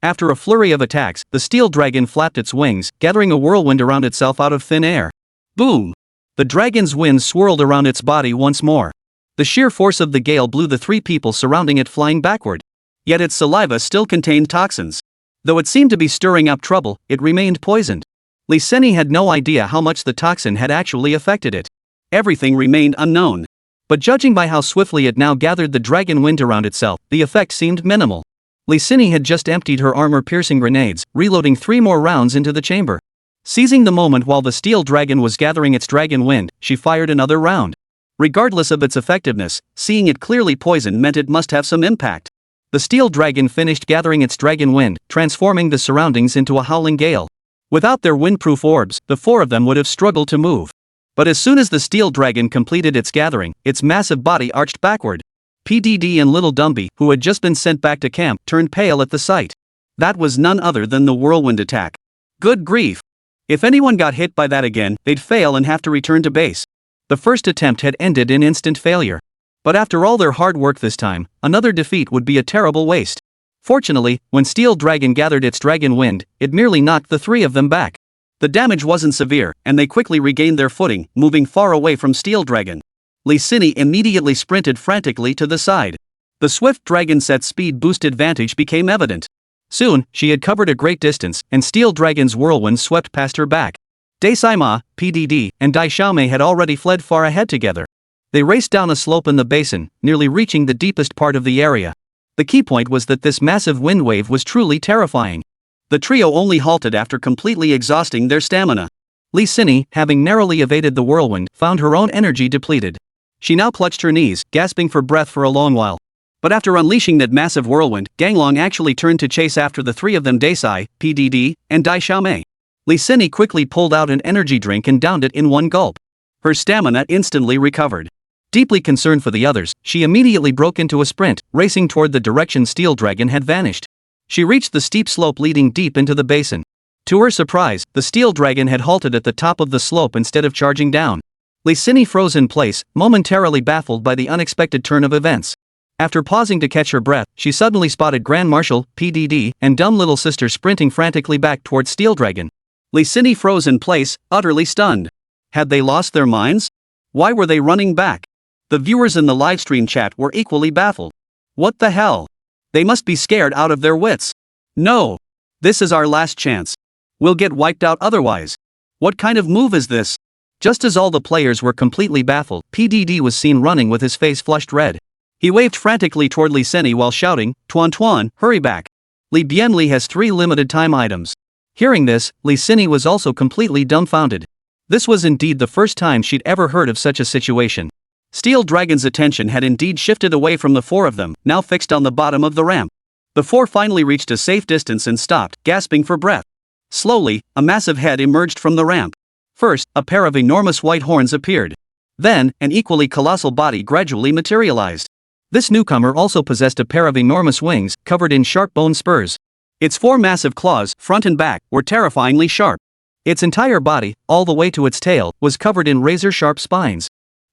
After a flurry of attacks, the steel dragon flapped its wings, gathering a whirlwind around itself out of thin air. Boom! The dragon's wind swirled around its body once more. The sheer force of the gale blew the 3 people surrounding it flying backward. Yet its saliva still contained toxins. Though it seemed to be stirring up trouble, it remained poisoned. Lee Sin had no idea how much the toxin had actually affected it. Everything remained unknown. But judging by how swiftly it now gathered the dragon wind around itself, the effect seemed minimal. Lee Sin had just emptied her armor-piercing grenades, reloading 3 more rounds into the chamber. Seizing the moment while the steel dragon was gathering its dragon wind, she fired another round. Regardless of its effectiveness, seeing it clearly poisoned meant it must have some impact. The steel dragon finished gathering its dragon wind, transforming the surroundings into a howling gale. Without their windproof orbs, the 4 of them would have struggled to move. But as soon as the steel dragon completed its gathering, its massive body arched backward. PDD and Little Dumby, who had just been sent back to camp, turned pale at the sight. That was none other than the whirlwind attack. Good grief! If anyone got hit by that again, they'd fail and have to return to base. The first attempt had ended in instant failure. But after all their hard work this time, another defeat would be a terrible waste. Fortunately, when Steel Dragon gathered its dragon wind, it merely knocked the 3 of them back. The damage wasn't severe, and they quickly regained their footing, moving far away from Steel Dragon. Lee Sin immediately sprinted frantically to the side. The swift dragon set's speed boost advantage became evident. Soon, she had covered a great distance, and Steel Dragon's whirlwind swept past her back. Dai Sima, PDD, and Dai Xiaomei had already fled far ahead together. They raced down a slope in the basin, nearly reaching the deepest part of the area. The key point was that this massive wind wave was truly terrifying. The trio only halted after completely exhausting their stamina. Lee Sin, having narrowly evaded the whirlwind, found her own energy depleted. She now clutched her knees, gasping for breath for a long while. But after unleashing that massive whirlwind, Ganglong actually turned to chase after the three of them: Daisai, PDD, and Dai Xiaomei. Li Sini quickly pulled out an energy drink and downed it in one gulp. Her stamina instantly recovered. Deeply concerned for the others, she immediately broke into a sprint, racing toward the direction Steel Dragon had vanished. She reached the steep slope leading deep into the basin. To her surprise, the Steel Dragon had halted at the top of the slope instead of charging down. Li Sini froze in place, momentarily baffled by the unexpected turn of events. After pausing to catch her breath, she suddenly spotted Grand Marshal, PDD, and dumb little sister sprinting frantically back toward Steel Dragon. Li Sini froze in place, utterly stunned. Had they lost their minds? Why were they running back? The viewers in the livestream chat were equally baffled. What the hell? They must be scared out of their wits. No! This is our last chance. We'll get wiped out otherwise. What kind of move is this? Just as all the players were completely baffled, PDD was seen running with his face flushed red. He waved frantically toward Li Sini while shouting, "Tuan Tuan, hurry back. Li Bianli has 3 limited time items." Hearing this, Li Sini was also completely dumbfounded. This was indeed the first time she'd ever heard of such a situation. Steel Dragon's attention had indeed shifted away from the 4 of them, now fixed on the bottom of the ramp. The 4 finally reached a safe distance and stopped, gasping for breath. Slowly, a massive head emerged from the ramp. First, a pair of enormous white horns appeared. Then, an equally colossal body gradually materialized. This newcomer also possessed a pair of enormous wings, covered in sharp bone spurs. Its 4 massive claws, front and back, were terrifyingly sharp. Its entire body, all the way to its tail, was covered in razor-sharp spines.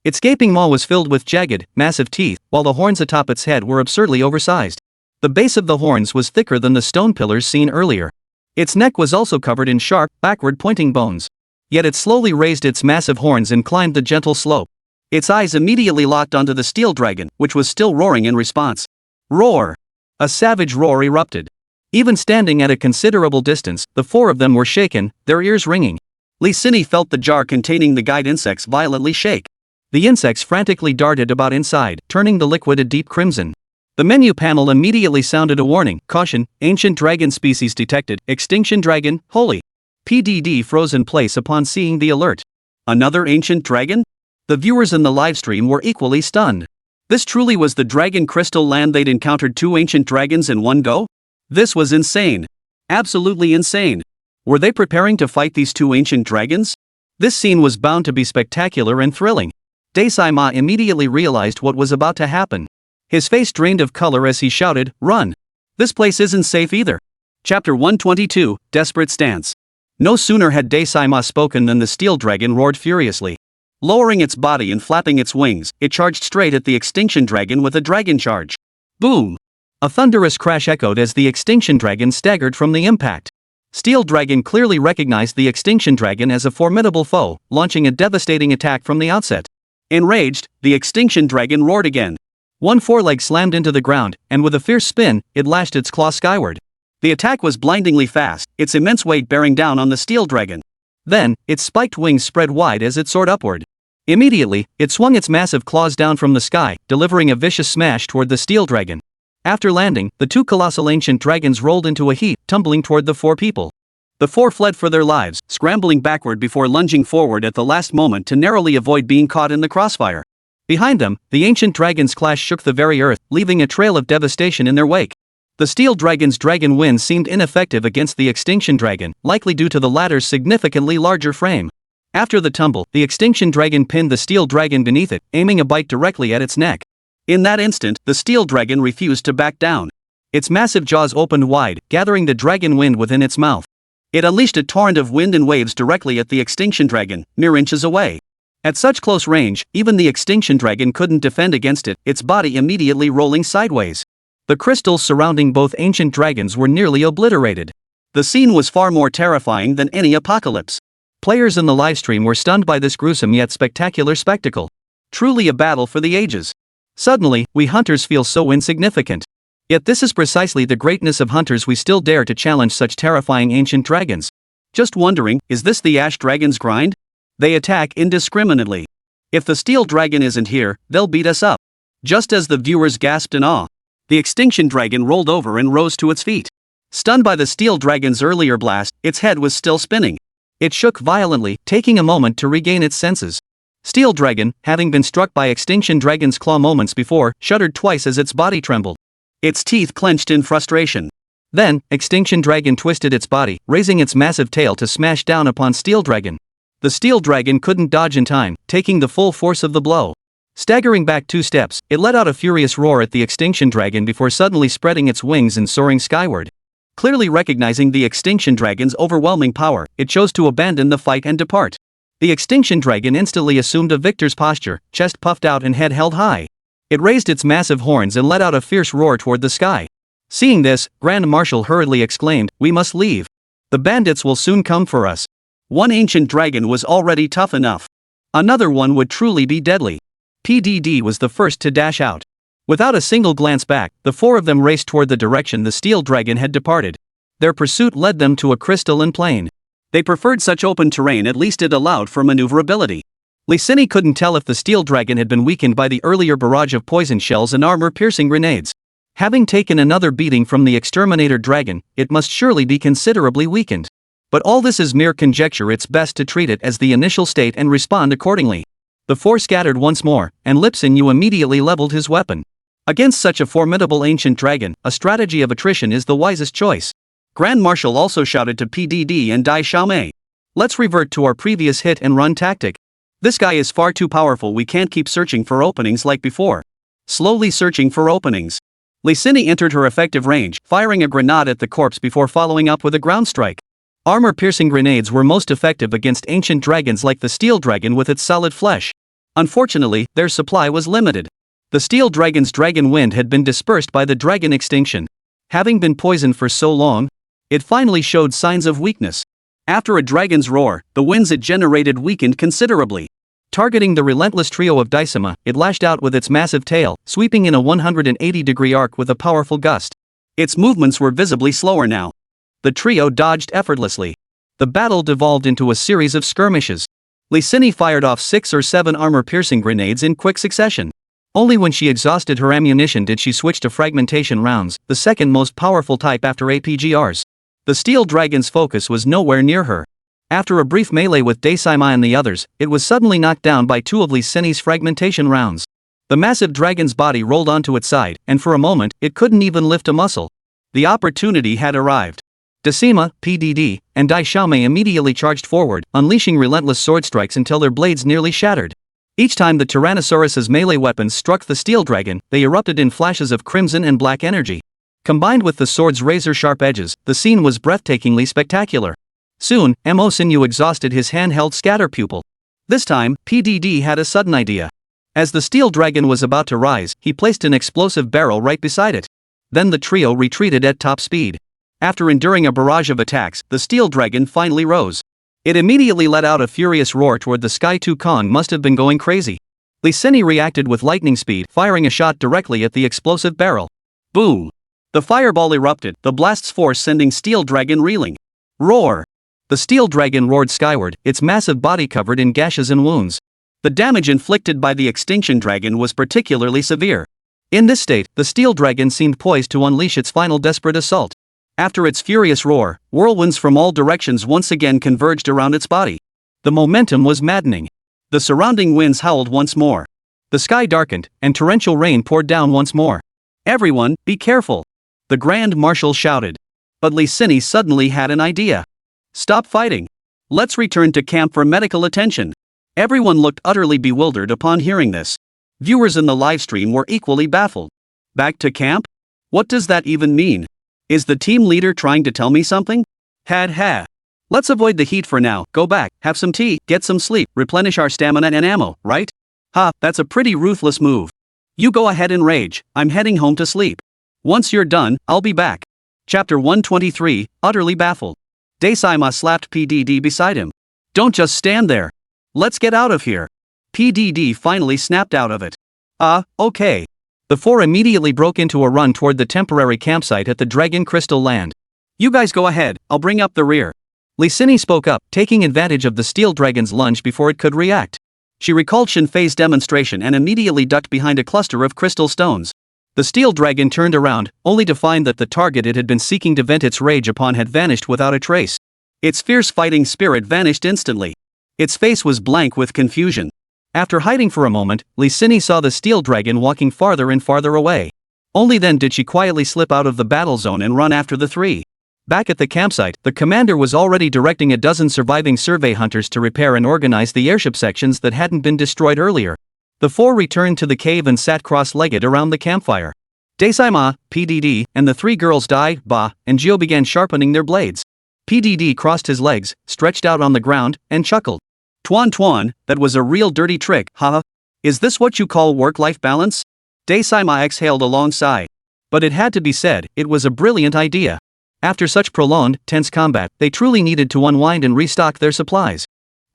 Its gaping maw was filled with jagged, massive teeth, while the horns atop its head were absurdly oversized. The base of the horns was thicker than the stone pillars seen earlier. Its neck was also covered in sharp, backward-pointing bones. Yet it slowly raised its massive horns and climbed the gentle slope. Its eyes immediately locked onto the Steel Dragon, which was still roaring in response. Roar! A savage roar erupted. Even standing at a considerable distance, the 4 of them were shaken, their ears ringing. Li Sini felt the jar containing the guide insects violently shake. The insects frantically darted about inside, turning the liquid a deep crimson. The menu panel immediately sounded a warning: "Caution, ancient dragon species detected, extinction dragon, holy." PDD froze in place upon seeing the alert. Another ancient dragon? The viewers in the livestream were equally stunned. This truly was the Dragon Crystal Land. They'd encountered 2 ancient dragons in one go? This was insane. Absolutely insane. Were they preparing to fight these 2 ancient dragons? This scene was bound to be spectacular and thrilling. Daisai Ma immediately realized what was about to happen. His face drained of color as he shouted, "Run! This place isn't safe either." Chapter 122, Desperate Stance. No sooner had Daisai Ma spoken than the Steel Dragon roared furiously. Lowering its body and flapping its wings, it charged straight at the Extinction Dragon with a dragon charge. Boom! A thunderous crash echoed as the Extinction Dragon staggered from the impact. Steel Dragon clearly recognized the Extinction Dragon as a formidable foe, launching a devastating attack from the outset. Enraged, the Extinction Dragon roared again. One foreleg slammed into the ground, and with a fierce spin, it lashed its claw skyward. The attack was blindingly fast, its immense weight bearing down on the Steel Dragon. Then, its spiked wings spread wide as it soared upward. Immediately, it swung its massive claws down from the sky, delivering a vicious smash toward the Steel Dragon. After landing, the 2 colossal ancient dragons rolled into a heap, tumbling toward the 4 people. The 4 fled for their lives, scrambling backward before lunging forward at the last moment to narrowly avoid being caught in the crossfire. Behind them, the ancient dragon's clash shook the very earth, leaving a trail of devastation in their wake. The Steel Dragon's dragon wind seemed ineffective against the Extinction Dragon, likely due to the latter's significantly larger frame. After the tumble, the Extinction Dragon pinned the Steel Dragon beneath it, aiming a bite directly at its neck. In that instant, the Steel Dragon refused to back down. Its massive jaws opened wide, gathering the dragon wind within its mouth. It unleashed a torrent of wind and waves directly at the Extinction Dragon, mere inches away. At such close range, even the Extinction Dragon couldn't defend against it, its body immediately rolling sideways. The crystals surrounding both ancient dragons were nearly obliterated. The scene was far more terrifying than any apocalypse. Players in the livestream were stunned by this gruesome yet spectacular spectacle. Truly a battle for the ages. Suddenly, we hunters feel so insignificant. Yet this is precisely the greatness of hunters: we still dare to challenge such terrifying ancient dragons. Just wondering, is this the Ash Dragon's grind? They attack indiscriminately. If the Steel Dragon isn't here, they'll beat us up. Just as the viewers gasped in awe, the Extinction Dragon rolled over and rose to its feet. Stunned by the Steel Dragon's earlier blast, its head was still spinning. It shook violently, taking a moment to regain its senses. Steel Dragon, having been struck by Extinction Dragon's claw moments before, shuddered twice as its body trembled. Its teeth clenched in frustration. Then, Extinction Dragon twisted its body, raising its massive tail to smash down upon Steel Dragon. The Steel Dragon couldn't dodge in time, taking the full force of the blow. Staggering back 2 steps, it let out a furious roar at the Extinction Dragon before suddenly spreading its wings and soaring skyward. Clearly recognizing the Extinction Dragon's overwhelming power, it chose to abandon the fight and depart. The Extinction Dragon instantly assumed a victor's posture, chest puffed out and head held high. It raised its massive horns and let out a fierce roar toward the sky. Seeing this, Grand Marshal hurriedly exclaimed, "We must leave. The bandits will soon come for us." One ancient dragon was already tough enough. Another one would truly be deadly. PDD was the first to dash out. Without a single glance back, the 4 of them raced toward the direction the Steel Dragon had departed. Their pursuit led them to a crystalline plain. They preferred such open terrain, at least it allowed for maneuverability. Lysini couldn't tell if the Steel Dragon had been weakened by the earlier barrage of poison shells and armor-piercing grenades. Having taken another beating from the Exterminator Dragon, it must surely be considerably weakened. But all this is mere conjecture. It's best to treat it as the initial state and respond accordingly. The 4 scattered once more, and Lipsin Yu immediately leveled his weapon. Against such a formidable ancient dragon, a strategy of attrition is the wisest choice. Grand Marshal also shouted to PDD and Dai Xiaomei. "Let's revert to our previous hit-and-run tactic. This guy is far too powerful. We can't keep searching for openings like before." Slowly searching for openings, Lysini entered her effective range, firing a grenade at the corpse before following up with a ground strike. Armor-piercing grenades were most effective against ancient dragons like the Steel Dragon with its solid flesh. Unfortunately, their supply was limited. The Steel Dragon's dragon wind had been dispersed by the dragon extinction. Having been poisoned for so long, it finally showed signs of weakness. After a dragon's roar, the winds it generated weakened considerably. Targeting the relentless trio of Daisama, it lashed out with its massive tail, sweeping in a 180-degree arc with a powerful gust. Its movements were visibly slower now. The trio dodged effortlessly. The battle devolved into a series of skirmishes. Lysini fired off 6 or 7 armor-piercing grenades in quick succession. Only when she exhausted her ammunition did she switch to fragmentation rounds, the second most powerful type after APGRs. The Steel Dragon's focus was nowhere near her. After a brief melee with Daisama and the others, it was suddenly knocked down by 2 of Lysini's fragmentation rounds. The massive dragon's body rolled onto its side, and for a moment, it couldn't even lift a muscle. The opportunity had arrived. Decima, PDD, and Dai Xiaomei immediately charged forward, unleashing relentless sword strikes until their blades nearly shattered. Each time the Tyrannosaurus's melee weapons struck the Steel Dragon, they erupted in flashes of crimson and black energy. Combined with the sword's razor-sharp edges, the scene was breathtakingly spectacular. Soon, Mo Sinyu exhausted his handheld scatter pupil. This time, PDD had a sudden idea. As the Steel Dragon was about to rise, he placed an explosive barrel right beside it. Then the trio retreated at top speed. After enduring a barrage of attacks, the Steel Dragon finally rose. It immediately let out a furious roar toward the sky. Kong must have been going crazy. Lysini reacted with lightning speed, firing a shot directly at the explosive barrel. Boom! The fireball erupted, the blast's force sending Steel Dragon reeling. Roar! The Steel Dragon roared skyward, its massive body covered in gashes and wounds. The damage inflicted by the Extinction Dragon was particularly severe. In this state, the Steel Dragon seemed poised to unleash its final desperate assault. After its furious roar, whirlwinds from all directions once again converged around its body. The momentum was maddening. The surrounding winds howled once more. The sky darkened, and torrential rain poured down once more. "Everyone, be careful!" the Grand Marshal shouted. But Lysini suddenly had an idea. "Stop fighting. Let's return to camp for medical attention." Everyone looked utterly bewildered upon hearing this. Viewers in the livestream were equally baffled. Back to camp? What does that even mean? Is the team leader trying to tell me something? Ha. Let's avoid the heat for now, go back, have some tea, get some sleep, replenish our stamina and ammo, right? Ha, that's a pretty ruthless move. You go ahead and rage, I'm heading home to sleep. Once you're done, I'll be back. Chapter 123, Utterly Baffled. Daisama slapped PDD beside him. "Don't just stand there. Let's get out of here." PDD finally snapped out of it. Okay. The 4 immediately broke into a run toward the temporary campsite at the Dragon Crystal Land. "You guys go ahead, I'll bring up the rear." Lysini spoke up, taking advantage of the Steel Dragon's lunge before it could react. She recalled Shinfei's demonstration and immediately ducked behind a cluster of crystal stones. The Steel Dragon turned around, only to find that the target it had been seeking to vent its rage upon had vanished without a trace. Its fierce fighting spirit vanished instantly. Its face was blank with confusion. After hiding for a moment, Lee Sin saw the steel dragon walking farther and farther away. Only then did she quietly slip out of the battle zone and run after the three. Back at the campsite, the commander was already directing a dozen surviving survey hunters to repair and organize the airship sections that hadn't been destroyed earlier. The four returned to the cave and sat cross-legged around the campfire. Daesaima, PDD, and the three girls Dai, Ba, and Jio began sharpening their blades. PDD crossed his legs, stretched out on the ground, and chuckled. Tuan, that was a real dirty trick, haha. Is this what you call work-life balance? Daesaima exhaled a long sigh. But it had to be said, it was a brilliant idea. After such prolonged, tense combat, they truly needed to unwind and restock their supplies.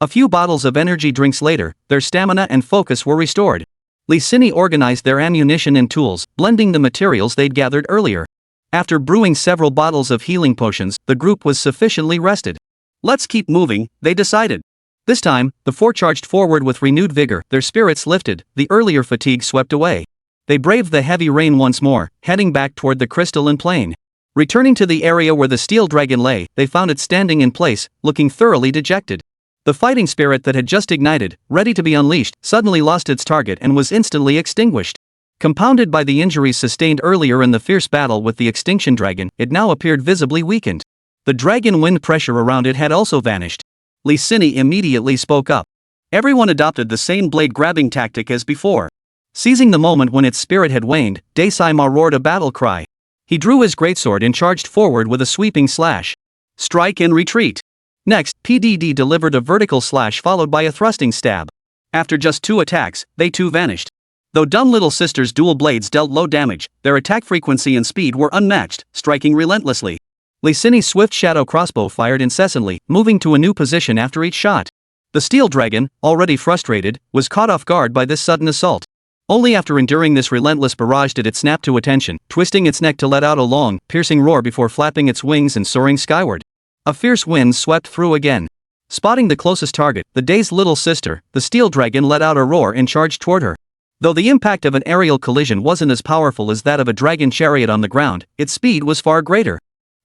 A few bottles of energy drinks later, their stamina and focus were restored. Lee Sin organized their ammunition and tools, blending the materials they'd gathered earlier. After brewing several bottles of healing potions, the group was sufficiently rested. Let's keep moving, they decided. This time, the four charged forward with renewed vigor, their spirits lifted, the earlier fatigue swept away. They braved the heavy rain once more, heading back toward the crystalline plain. Returning to the area where the steel dragon lay, they found it standing in place, looking thoroughly dejected. The fighting spirit that had just ignited, ready to be unleashed, suddenly lost its target and was instantly extinguished. Compounded by the injuries sustained earlier in the fierce battle with the extinction dragon, it now appeared visibly weakened. The dragon wind pressure around it had also vanished. Lee Sin immediately spoke up. Everyone adopted the same blade-grabbing tactic as before. Seizing the moment when its spirit had waned, Daesaima roared a battle cry. He drew his greatsword and charged forward with a sweeping slash. Strike and retreat. Next, PDD delivered a vertical slash followed by a thrusting stab. After just 2 attacks, they too vanished. Though Dumb Little Sister's dual blades dealt low damage, their attack frequency and speed were unmatched, striking relentlessly. Lee Sin's swift shadow crossbow fired incessantly, moving to a new position after each shot. The steel dragon, already frustrated, was caught off guard by this sudden assault. Only after enduring this relentless barrage did it snap to attention, twisting its neck to let out a long, piercing roar before flapping its wings and soaring skyward. A fierce wind swept through again. Spotting the closest target, the dazed little sister, the steel dragon let out a roar and charged toward her. Though the impact of an aerial collision wasn't as powerful as that of a dragon chariot on the ground, its speed was far greater.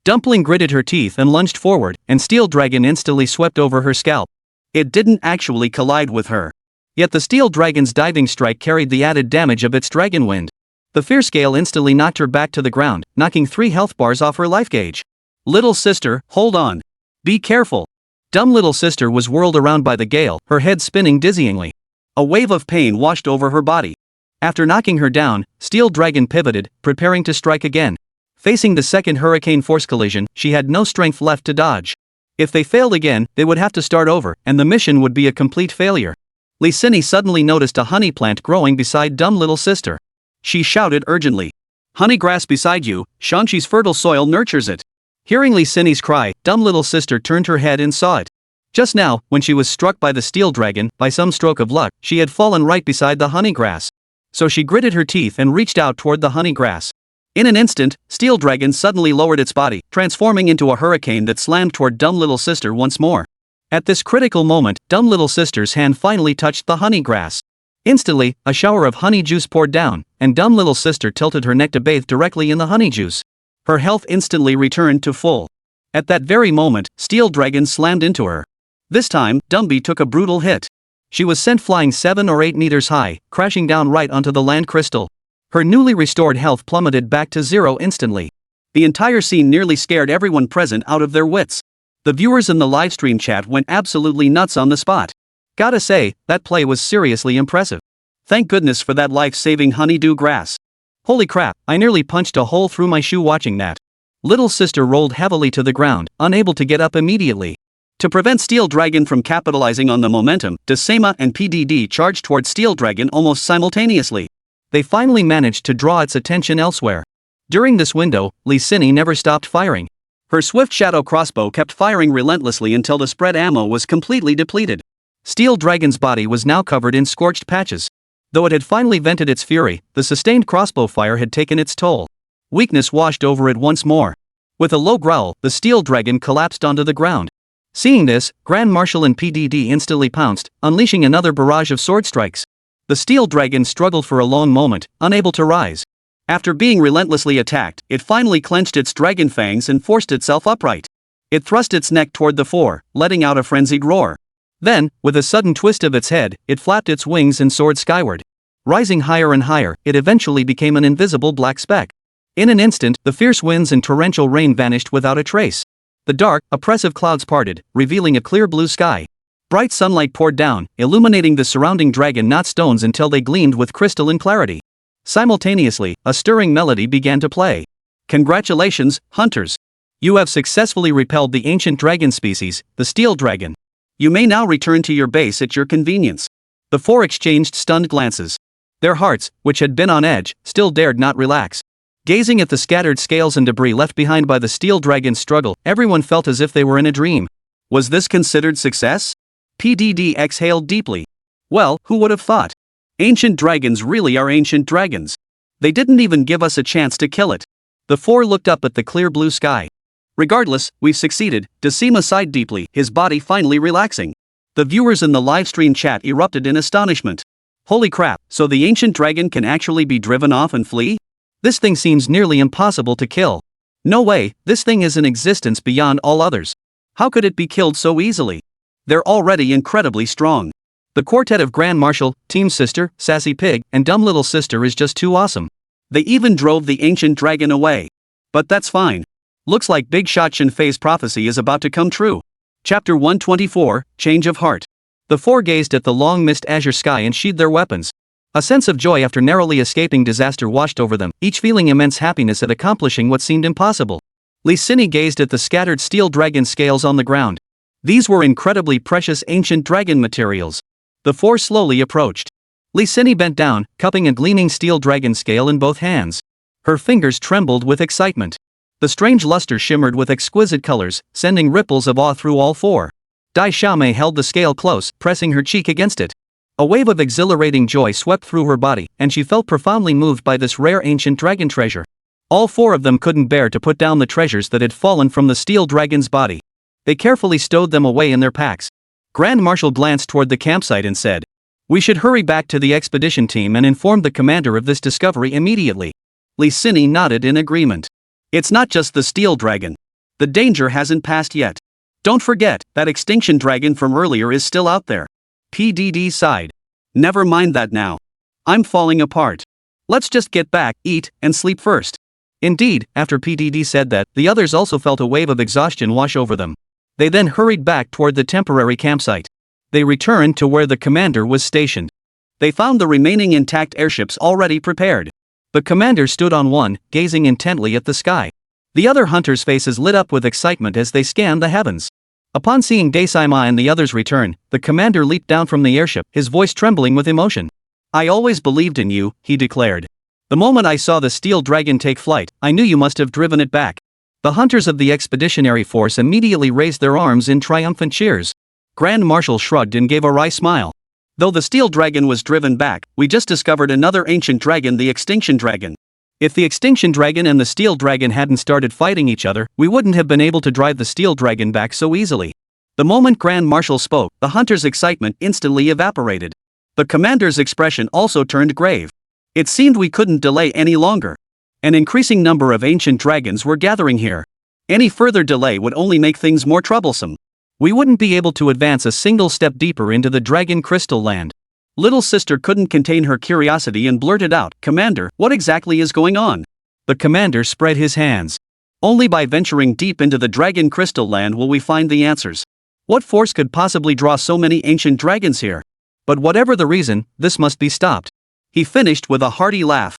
Dumpling gritted her teeth and lunged forward, and steel dragon instantly swept over her scalp. It didn't actually collide with her. Yet the steel dragon's diving strike carried the added damage of its dragon wind. The fierce gale instantly knocked her back to the ground, knocking 3 health bars off her life gauge. Little sister, hold on. Be careful. Dumb Little Sister was whirled around by the gale, her head spinning dizzyingly. A wave of pain washed over her body. After knocking her down, Steel Dragon pivoted, preparing to strike again. Facing the second hurricane force collision, she had no strength left to dodge. If they failed again, they would have to start over, and the mission would be a complete failure. Lee Sin suddenly noticed a honey plant growing beside Dumb Little Sister. She shouted urgently. Honey grass beside you, Shanxi's fertile soil nurtures it. Hearing Lee Sin's cry, Dumb Little Sister turned her head and saw it. Just now, when she was struck by the steel dragon, by some stroke of luck, she had fallen right beside the honey grass. So she gritted her teeth and reached out toward the honey grass. In an instant, Steel Dragon suddenly lowered its body, transforming into a hurricane that slammed toward Dumb Little Sister once more. At this critical moment, Dumb Little Sister's hand finally touched the honey grass. Instantly, a shower of honey juice poured down, and Dumb Little Sister tilted her neck to bathe directly in the honey juice. Her health instantly returned to full. At that very moment, Steel Dragon slammed into her. This time, Dumby took a brutal hit. She was sent flying 7 or 8 meters high, crashing down right onto the land crystal. Her newly restored health plummeted back to 0 instantly. The entire scene nearly scared everyone present out of their wits. The viewers in the livestream chat went absolutely nuts on the spot. Gotta say, that play was seriously impressive. Thank goodness for that life-saving honeydew grass. Holy crap, I nearly punched a hole through my shoe watching that. Little sister rolled heavily to the ground, unable to get up immediately. To prevent Steel Dragon from capitalizing on the momentum, Daesaima and PDD charged toward Steel Dragon almost simultaneously. They finally managed to draw its attention elsewhere. During this window, Lee Sin never stopped firing. Her swift shadow crossbow kept firing relentlessly until the spread ammo was completely depleted. Steel Dragon's body was now covered in scorched patches. Though it had finally vented its fury, the sustained crossbow fire had taken its toll. Weakness washed over it once more. With a low growl, the Steel Dragon collapsed onto the ground. Seeing this, Grand Marshal and PDD instantly pounced, unleashing another barrage of sword strikes. The Steel Dragon struggled for a long moment, unable to rise. After being relentlessly attacked, it finally clenched its dragon fangs and forced itself upright. It thrust its neck toward the four, letting out a frenzied roar. Then, with a sudden twist of its head, it flapped its wings and soared skyward. Rising higher and higher, it eventually became an invisible black speck. In an instant, the fierce winds and torrential rain vanished without a trace. The dark, oppressive clouds parted, revealing a clear blue sky. Bright sunlight poured down, illuminating the surrounding dragon-knot stones until they gleamed with crystalline clarity. Simultaneously, a stirring melody began to play. Congratulations, hunters! You have successfully repelled the ancient dragon species, the steel dragon. You may now return to your base at your convenience. The four exchanged stunned glances. Their hearts, which had been on edge, still dared not relax. Gazing at the scattered scales and debris left behind by the steel dragon's struggle, everyone felt as if they were in a dream. Was this considered success? PDD exhaled deeply. Well, who would have thought? Ancient dragons really are ancient dragons. They didn't even give us a chance to kill it. The four looked up at the clear blue sky. Regardless, we've succeeded, Decima sighed deeply, his body finally relaxing. The viewers in the livestream chat erupted in astonishment. Holy crap, so the ancient dragon can actually be driven off and flee? This thing seems nearly impossible to kill. No way, this thing is in existence beyond all others. How could it be killed so easily? They're already incredibly strong. The quartet of Grand Marshal, Team Sister, Sassy Pig, and Dumb Little Sister is just too awesome. They even drove the ancient dragon away. But that's fine. Looks like Big Shot Shinfei's prophecy is about to come true. Chapter 124, Change of Heart. The four gazed at the long-mist azure sky and sheathed their weapons. A sense of joy after narrowly escaping disaster washed over them, each feeling immense happiness at accomplishing what seemed impossible. Licini gazed at the scattered steel dragon scales on the ground. These were incredibly precious ancient dragon materials. The four slowly approached. Licini bent down, cupping a gleaming steel dragon scale in both hands. Her fingers trembled with excitement. The strange luster shimmered with exquisite colors, sending ripples of awe through all four. Dai Xiaomei held the scale close, pressing her cheek against it. A wave of exhilarating joy swept through her body, and she felt profoundly moved by this rare ancient dragon treasure. All four of them couldn't bear to put down the treasures that had fallen from the steel dragon's body. They carefully stowed them away in their packs. Grand Marshal glanced toward the campsite and said, "We should hurry back to the expedition team and inform the commander of this discovery immediately." Licini nodded in agreement. It's not just the steel dragon. The danger hasn't passed yet. Don't forget, that extinction dragon from earlier is still out there. PDD sighed. Never mind that now. I'm falling apart. Let's just get back, eat, and sleep first. Indeed, after PDD said that, the others also felt a wave of exhaustion wash over them. They then hurried back toward the temporary campsite. They returned to where the commander was stationed. They found the remaining intact airships already prepared. The commander stood on one, gazing intently at the sky. The other hunters' faces lit up with excitement as they scanned the heavens. Upon seeing Daisima and the others return, the commander leaped down from the airship, his voice trembling with emotion. "I always believed in you," he declared. "The moment I saw the steel dragon take flight, I knew you must have driven it back." The hunters of the expeditionary force immediately raised their arms in triumphant cheers. Grand Marshal shrugged and gave a wry smile. "Though the steel dragon was driven back, we just discovered another ancient dragon, the extinction dragon. If the extinction dragon and the steel dragon hadn't started fighting each other, we wouldn't have been able to drive the steel dragon back so easily." The moment Grand Marshal spoke, the hunters' excitement instantly evaporated. The commander's expression also turned grave. It seemed we couldn't delay any longer. An increasing number of ancient dragons were gathering here. Any further delay would only make things more troublesome. We wouldn't be able to advance a single step deeper into the Dragon Crystal Land. Little sister couldn't contain her curiosity and blurted out, "Commander, what exactly is going on?" The commander spread his hands. "Only by venturing deep into the Dragon Crystal Land will we find the answers. What force could possibly draw so many ancient dragons here? But whatever the reason, this must be stopped." He finished with a hearty laugh.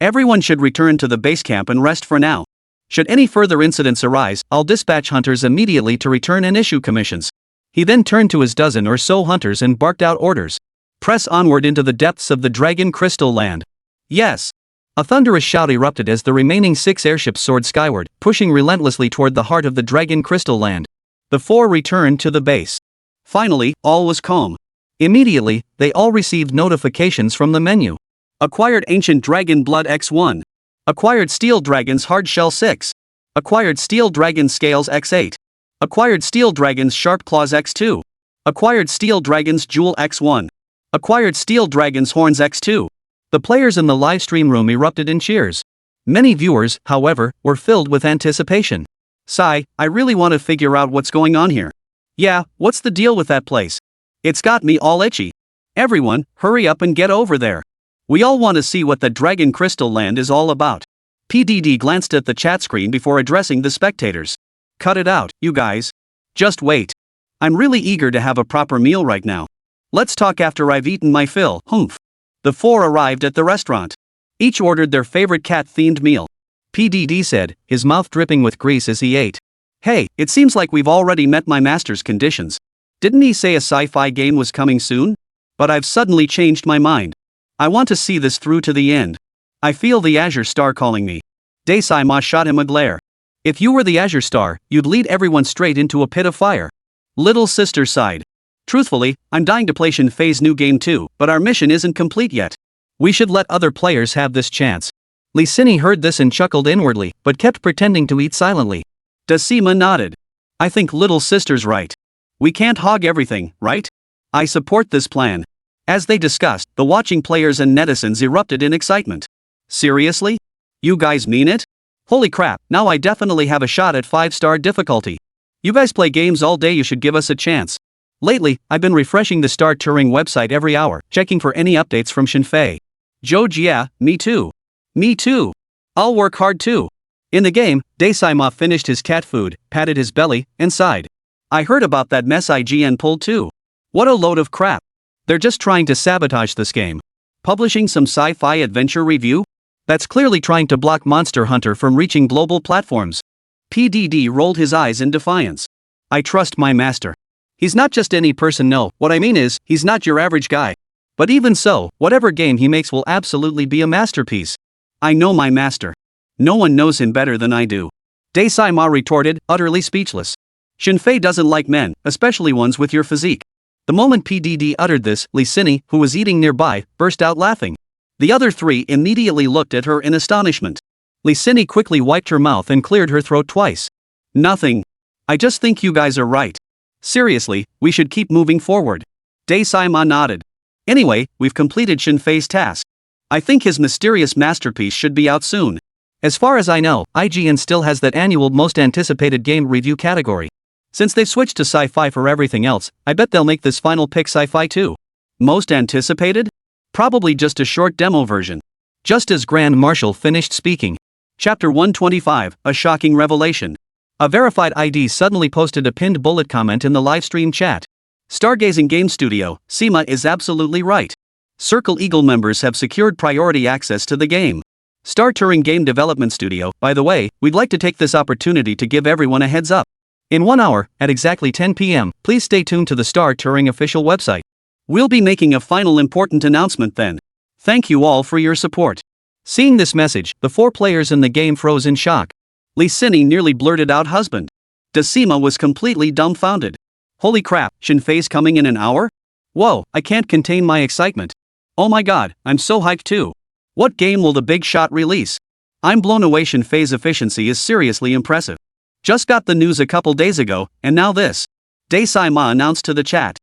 "Everyone should return to the base camp and rest for now. Should any further incidents arise, I'll dispatch hunters immediately to return and issue commissions." He then turned to his dozen or so hunters and barked out orders. "Press onward into the depths of the Dragon Crystal Land." "Yes." A thunderous shout erupted as the remaining 6 airships soared skyward, pushing relentlessly toward the heart of the Dragon Crystal Land. The 4 returned to the base. Finally, all was calm. Immediately, they all received notifications from the menu. Acquired Ancient Dragon Blood X1. Acquired Steel Dragon's Hard Shell 6. Acquired Steel Dragon Scales X8. Acquired Steel Dragon's Sharp Claws X2. Acquired Steel Dragon's Jewel X1. Acquired Steel Dragon's Horns X2. The players in the live stream room erupted in cheers. Many viewers, however, were filled with anticipation. "Sai, I really want to figure out what's going on here." "Yeah, what's the deal with that place? It's got me all itchy. Everyone, hurry up and get over there. We all want to see what the Dragon Crystal Land is all about. PDD glanced at the chat screen before addressing the spectators. Cut it out, you guys. Just wait. I'm really eager to have a proper meal right now. Let's talk after I've eaten my fill. Humph. The four arrived at the restaurant. Each ordered their favorite cat-themed meal. PDD said, his mouth dripping with grease as he ate. Hey, it seems like we've already met my master's conditions. Didn't he say a sci-fi game was coming soon? But I've suddenly changed my mind. I want to see this through to the end. I feel the Azure Star calling me. Daesaima shot him a glare. If you were the Azure Star, you'd lead everyone straight into a pit of fire. Little sister sighed. Truthfully, I'm dying to play Shinfei's new game too, but our mission isn't complete yet. We should let other players have this chance. Lee Sin heard this and chuckled inwardly, but kept pretending to eat silently. Daesaima nodded. I think little sister's right. We can't hog everything, right? I support this plan. As they discussed, the watching players and netizens erupted in excitement. Seriously? You guys mean it? Holy crap, now I definitely have a shot at 5-star difficulty. You guys play games all day, you should give us a chance. Lately, I've been refreshing the Star Touring website every hour, checking for any updates from Shinfei. Joj, yeah, me too. Me too. I'll work hard too. In the game, Daesaima finished his cat food, patted his belly, and sighed. I heard about that mess IGN pulled too. What a load of crap. They're just trying to sabotage this game. Publishing some sci-fi adventure review? That's clearly trying to block Monster Hunter from reaching global platforms. PDD rolled his eyes in defiance. I trust my master. He's not just any person, no, what I mean is, he's not your average guy. But even so, whatever game he makes will absolutely be a masterpiece. I know my master. No one knows him better than I do. Daesaima retorted, utterly speechless. Shinfei doesn't like men, especially ones with your physique. The moment PDD uttered this, Lee Sin, who was eating nearby, burst out laughing. The other three immediately looked at her in astonishment. Lee Sin quickly wiped her mouth and cleared her throat twice. Nothing. I just think you guys are right. Seriously, we should keep moving forward. Daesaima nodded. Anyway, we've completed Shinfei's task. I think his mysterious masterpiece should be out soon. As far as I know, IGN still has that annual most anticipated game review category. Since they've switched to sci-fi for everything else, I bet they'll make this final pick sci-fi too. Most anticipated? Probably just a short demo version. Just as Grand Marshal finished speaking. Chapter 125, A Shocking Revelation. A verified ID suddenly posted a pinned bullet comment in the livestream chat. Stargazing Game Studio, Sima is absolutely right. Circle Eagle members have secured priority access to the game. Star Touring Game Development Studio, by the way, we'd like to take this opportunity to give everyone a heads up. In 1 hour, at exactly 10 p.m., please stay tuned to the Star Touring official website. We'll be making a final important announcement then. Thank you all for your support. Seeing this message, the 4 players in the game froze in shock. Lee Sin nearly blurted out husband. Daesaima was completely dumbfounded. Holy crap, Shinfei's coming in an hour? Whoa, I can't contain my excitement. Oh my god, I'm so hyped too. What game will the big shot release? I'm blown away. Shinfei's efficiency is seriously impressive. Just got the news a couple days ago, and now this. Daesaima announced to the chat.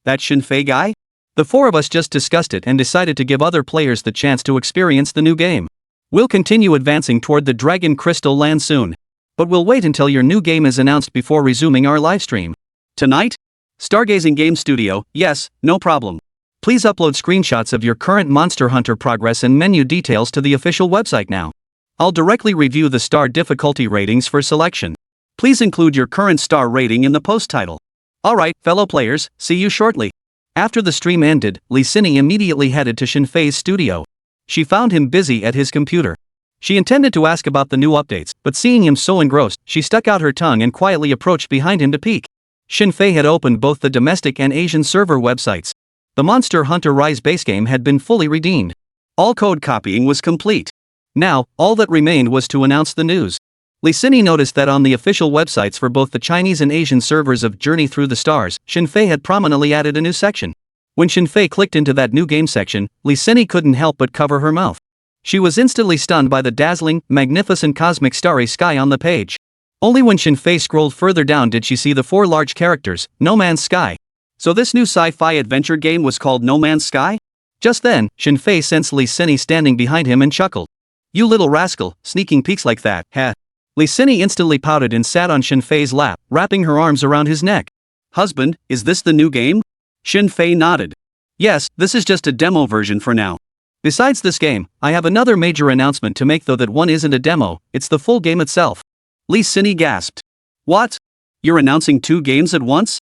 That Shinfei guy? The 4 of us just discussed it and decided to give other players the chance to experience the new game. We'll continue advancing toward the Dragon Crystal Land soon. But we'll wait until your new game is announced before resuming our livestream. Tonight? Stargazing Game Studio, yes, no problem. Please upload screenshots of your current Monster Hunter progress and menu details to the official website now. I'll directly review the star difficulty ratings for selection. Please include your current star rating in the post title. Alright, fellow players, see you shortly. After the stream ended, Lee Sin immediately headed to Shinfei's studio. She found him busy at his computer. She intended to ask about the new updates, but seeing him so engrossed, she stuck out her tongue and quietly approached behind him to peek. Shinfei had opened both the domestic and Asian server websites. The Monster Hunter Rise base game had been fully redeemed. All code copying was complete. Now, all that remained was to announce the news. Lee Sin noticed that on the official websites for both the Chinese and Asian servers of Journey Through the Stars, Shinfei had prominently added a new section. When Shinfei clicked into that new game section, Lee Sin couldn't help but cover her mouth. She was instantly stunned by the dazzling, magnificent cosmic starry sky on the page. Only when Shinfei scrolled further down did she see the 4 large characters, No Man's Sky. So this new sci-fi adventure game was called No Man's Sky? Just then, Shinfei sensed Lee Sin standing behind him and chuckled. You little rascal, sneaking peeks like that, ha. Lee Sin instantly pouted and sat on Shinfei's lap, wrapping her arms around his neck. Husband, is this the new game? Yefei nodded. Yes, this is just a demo version for now. Besides this game, I have another major announcement to make, though that one isn't a demo, it's the full game itself. Lee Sin gasped. What? You're announcing 2 games at once?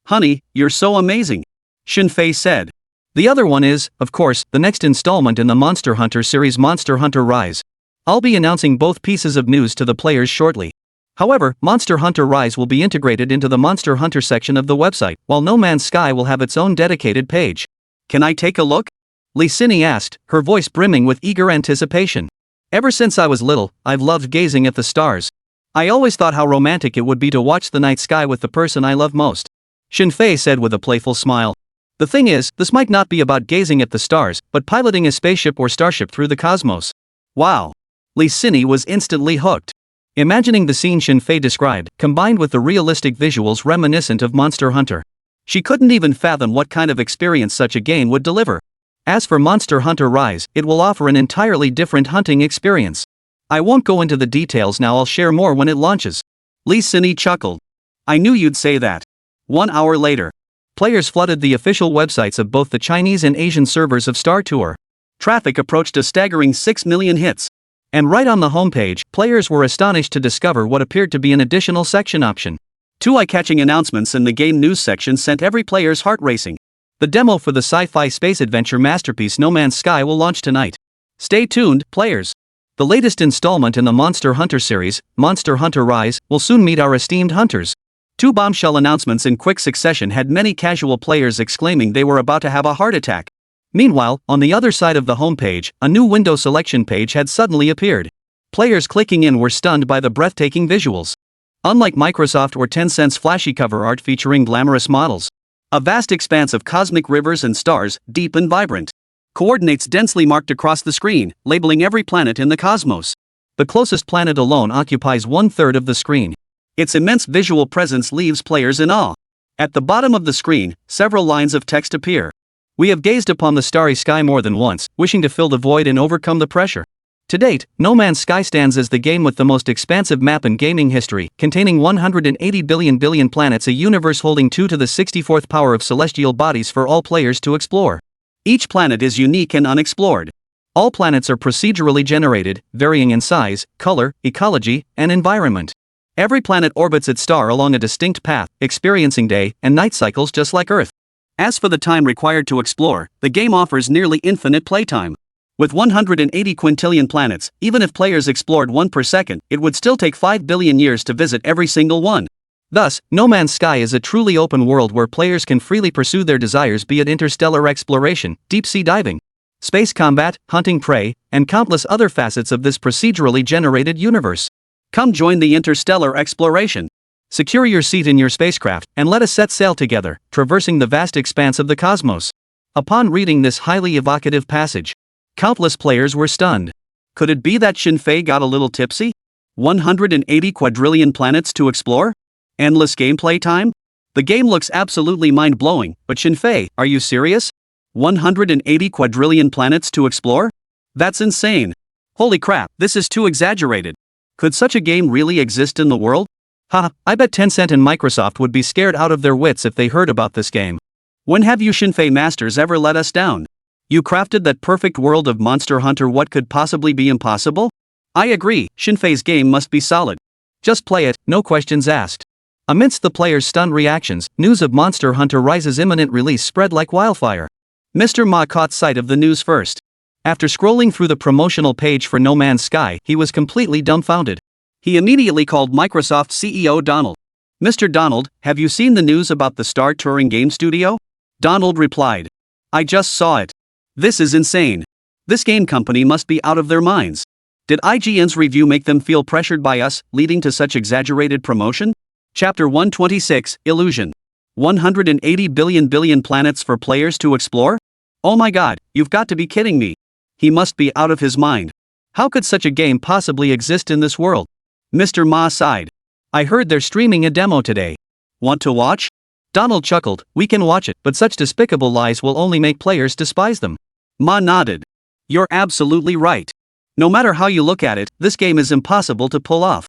Honey, you're so amazing. Yefei said. The other one is, of course, the next installment in the Monster Hunter series, Monster Hunter Rise. I'll be announcing both pieces of news to the players shortly. However, Monster Hunter Rise will be integrated into the Monster Hunter section of the website, while No Man's Sky will have its own dedicated page. Can I take a look? Lee Sin asked, her voice brimming with eager anticipation. Ever since I was little, I've loved gazing at the stars. I always thought how romantic it would be to watch the night sky with the person I love most. Yefei said with a playful smile. The thing is, this might not be about gazing at the stars, but piloting a spaceship or starship through the cosmos. Wow. Lee Sin was instantly hooked. Imagining the scene Yefei described, combined with the realistic visuals reminiscent of Monster Hunter, she couldn't even fathom what kind of experience such a game would deliver. As for Monster Hunter Rise, it will offer an entirely different hunting experience. I won't go into the details now, I'll share more when it launches. Lee Sin chuckled. I knew you'd say that. 1 hour later, players flooded the official websites of both the Chinese and Asian servers of Star Tour. Traffic approached a staggering 6 million hits. And right on the homepage, players were astonished to discover what appeared to be an additional section option. 2 eye-catching announcements in the game news section sent every player's heart racing. The demo for the sci-fi space adventure masterpiece No Man's Sky will launch tonight. Stay tuned, players. The latest installment in the Monster Hunter series, Monster Hunter Rise, will soon meet our esteemed hunters. 2 bombshell announcements in quick succession had many casual players exclaiming they were about to have a heart attack. Meanwhile, on the other side of the homepage, a new window selection page had suddenly appeared. Players clicking in were stunned by the breathtaking visuals. Unlike Microsoft or Tencent's flashy cover art featuring glamorous models, a vast expanse of cosmic rivers and stars, deep and vibrant, coordinates densely marked across the screen, labeling every planet in the cosmos. The closest planet alone occupies 1/3 of the screen. Its immense visual presence leaves players in awe. At the bottom of the screen, several lines of text appear. We have gazed upon the starry sky more than once, wishing to fill the void and overcome the pressure. To date, No Man's Sky stands as the game with the most expansive map in gaming history, containing 180 billion planets, a universe holding 2 to the 64th power of celestial bodies for all players to explore. Each planet is unique and unexplored. All planets are procedurally generated, varying in size, color, ecology, and environment. Every planet orbits its star along a distinct path, experiencing day and night cycles just like Earth. As for the time required to explore, the game offers nearly infinite playtime. With 180 quintillion planets, even if players explored 1 per second, it would still take 5 billion years to visit every single one. Thus, No Man's Sky is a truly open world where players can freely pursue their desires, be it interstellar exploration, deep-sea diving, space combat, hunting prey, and countless other facets of this procedurally generated universe. Come join the interstellar exploration. Secure your seat in your spacecraft, and let us set sail together, traversing the vast expanse of the cosmos. Upon reading this highly evocative passage, countless players were stunned. Could it be that Yefei got a little tipsy? 180 quadrillion planets to explore? Endless gameplay time? The game looks absolutely mind-blowing, but Yefei, are you serious? 180 quadrillion planets to explore? That's insane. Holy crap, this is too exaggerated. Could such a game really exist in the world? Haha, I bet Tencent and Microsoft would be scared out of their wits if they heard about this game. When have you Yefei masters ever let us down? You crafted that perfect world of Monster Hunter, what could possibly be impossible? I agree, Yefei's game must be solid. Just play it, no questions asked. Amidst the players' stunned reactions, news of Monster Hunter Rise's imminent release spread like wildfire. Mr. Ma caught sight of the news first. After scrolling through the promotional page for No Man's Sky, he was completely dumbfounded. He immediately called Microsoft CEO Donald. Mr. Donald, have you seen the news about the Star Touring game studio? Donald replied. I just saw it. This is insane. This game company must be out of their minds. Did IGN's review make them feel pressured by us, leading to such exaggerated promotion? Chapter 126, Illusion. 180 billion planets for players to explore? Oh my god, you've got to be kidding me. He must be out of his mind. How could such a game possibly exist in this world? Mr. Ma sighed. I heard they're streaming a demo today. Want to watch? Donald chuckled, we can watch it, but such despicable lies will only make players despise them. Ma nodded. You're absolutely right. No matter how you look at it, this game is impossible to pull off.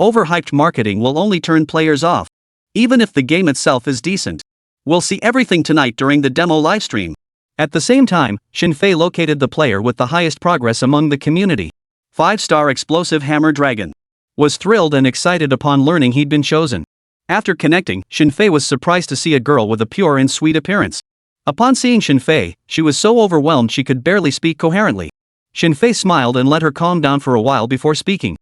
Overhyped marketing will only turn players off. Even if the game itself is decent. We'll see everything tonight during the demo livestream. At the same time, Yefei located the player with the highest progress among the community. 5-star explosive hammer dragon. Was thrilled and excited upon learning he'd been chosen. After connecting, Yefei was surprised to see a girl with a pure and sweet appearance. Upon seeing Yefei, she was so overwhelmed she could barely speak coherently. Yefei smiled and let her calm down for a while before speaking.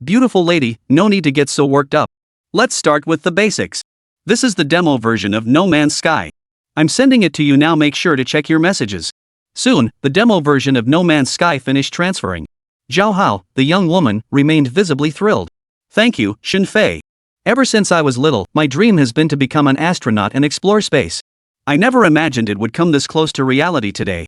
Beautiful lady, no need to get so worked up. Let's start with the basics. This is the demo version of No Man's Sky. I'm sending it to you now, make sure to check your messages. Soon, the demo version of No Man's Sky finished transferring. Zhao Hao, the young woman, remained visibly thrilled. Thank you, Yefei. Ever since I was little, my dream has been to become an astronaut and explore space. I never imagined it would come this close to reality today.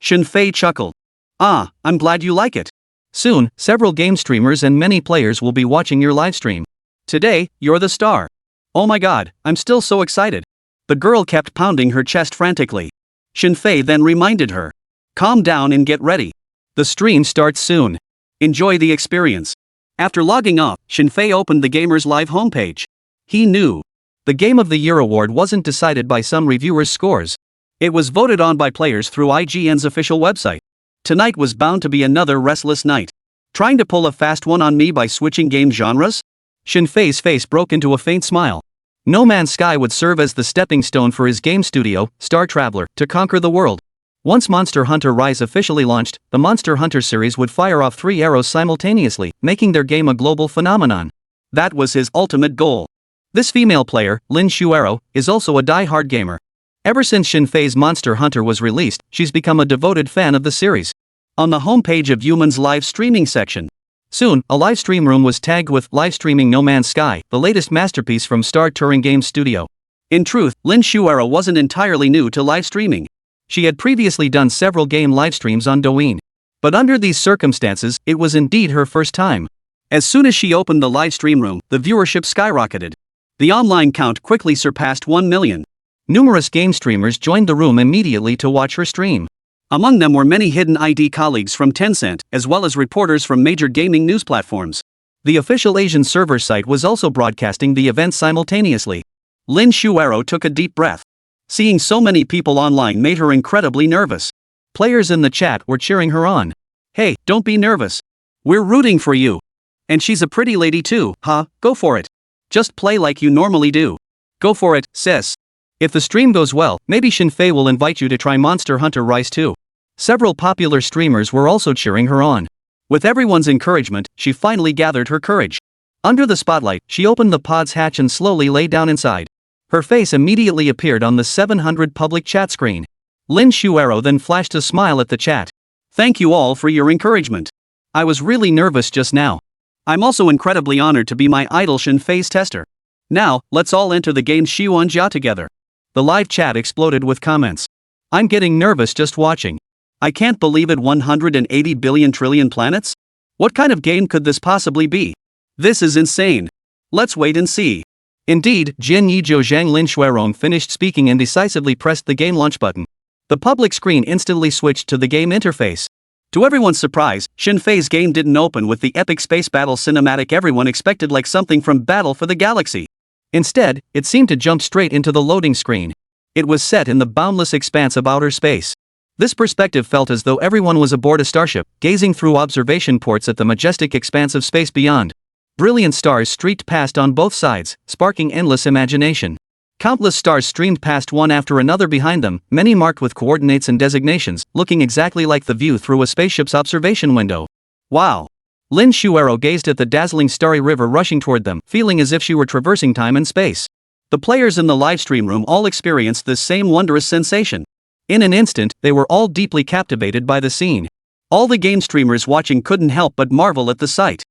Yefei chuckled. I'm glad you like it. Soon, several game streamers and many players will be watching your livestream. Today, you're the star. Oh my god, I'm still so excited. The girl kept pounding her chest frantically. Yefei then reminded her. Calm down and get ready. The stream starts soon. Enjoy the experience. After logging off, Yefei opened the gamer's live homepage. He knew. The Game of the Year award wasn't decided by some reviewers' scores. It was voted on by players through IGN's official website. Tonight was bound to be another restless night. Trying to pull a fast one on me by switching game genres? Yefei's face broke into a faint smile. No Man's Sky would serve as the stepping stone for his game studio, Star Traveler, to conquer the world. Once Monster Hunter Rise officially launched, the Monster Hunter series would fire off 3 arrows simultaneously, making their game a global phenomenon. That was his ultimate goal. This female player, Lin Shuero, is also a die-hard gamer. Ever since Yefei's Monster Hunter was released, she's become a devoted fan of the series. On the homepage of Yuman's live streaming section. Soon, a live stream room was tagged with live streaming No Man's Sky, the latest masterpiece from Star Turing Games Studio. In truth, Lin Shuero wasn't entirely new to live streaming. She had previously done several game live streams on Douyin. But under these circumstances, it was indeed her first time. As soon as she opened the live stream room, the viewership skyrocketed. The online count quickly surpassed 1 million. Numerous game streamers joined the room immediately to watch her stream. Among them were many hidden ID colleagues from Tencent, as well as reporters from major gaming news platforms. The official Asian server site was also broadcasting the event simultaneously. Lin Shuero took a deep breath. Seeing so many people online made her incredibly nervous. Players in the chat were cheering her on. Hey, don't be nervous. We're rooting for you. And she's a pretty lady too, huh? Go for it. Just play like you normally do. Go for it, sis. If the stream goes well, maybe Yefei will invite you to try Monster Hunter Rise too. Several popular streamers were also cheering her on. With everyone's encouragement, she finally gathered her courage. Under the spotlight, she opened the pod's hatch and slowly lay down inside. Her face immediately appeared on the 700 public chat screen. Lin Shuero then flashed a smile at the chat. Thank you all for your encouragement. I was really nervous just now. I'm also incredibly honored to be my idol Yefei's tester. Now, let's all enter the game Xiuanjia together. The live chat exploded with comments. I'm getting nervous just watching. I can't believe it, 180 billion trillion planets? What kind of game could this possibly be? This is insane. Let's wait and see. Indeed, Jin Yizhou Zhang Lin Shuerong finished speaking and decisively pressed the game launch button. The public screen instantly switched to the game interface. To everyone's surprise, Yefei's game didn't open with the epic space battle cinematic everyone expected, like something from Battle for the Galaxy. Instead, it seemed to jump straight into the loading screen. It was set in the boundless expanse of outer space. This perspective felt as though everyone was aboard a starship, gazing through observation ports at the majestic expanse of space beyond. Brilliant stars streaked past on both sides, sparking endless imagination. Countless stars streamed past one after another behind them, many marked with coordinates and designations, looking exactly like the view through a spaceship's observation window. Wow! Lin Shuero gazed at the dazzling starry river rushing toward them, feeling as if she were traversing time and space. The players in the livestream room all experienced this same wondrous sensation. In an instant, they were all deeply captivated by the scene. All the game streamers watching couldn't help but marvel at the sight.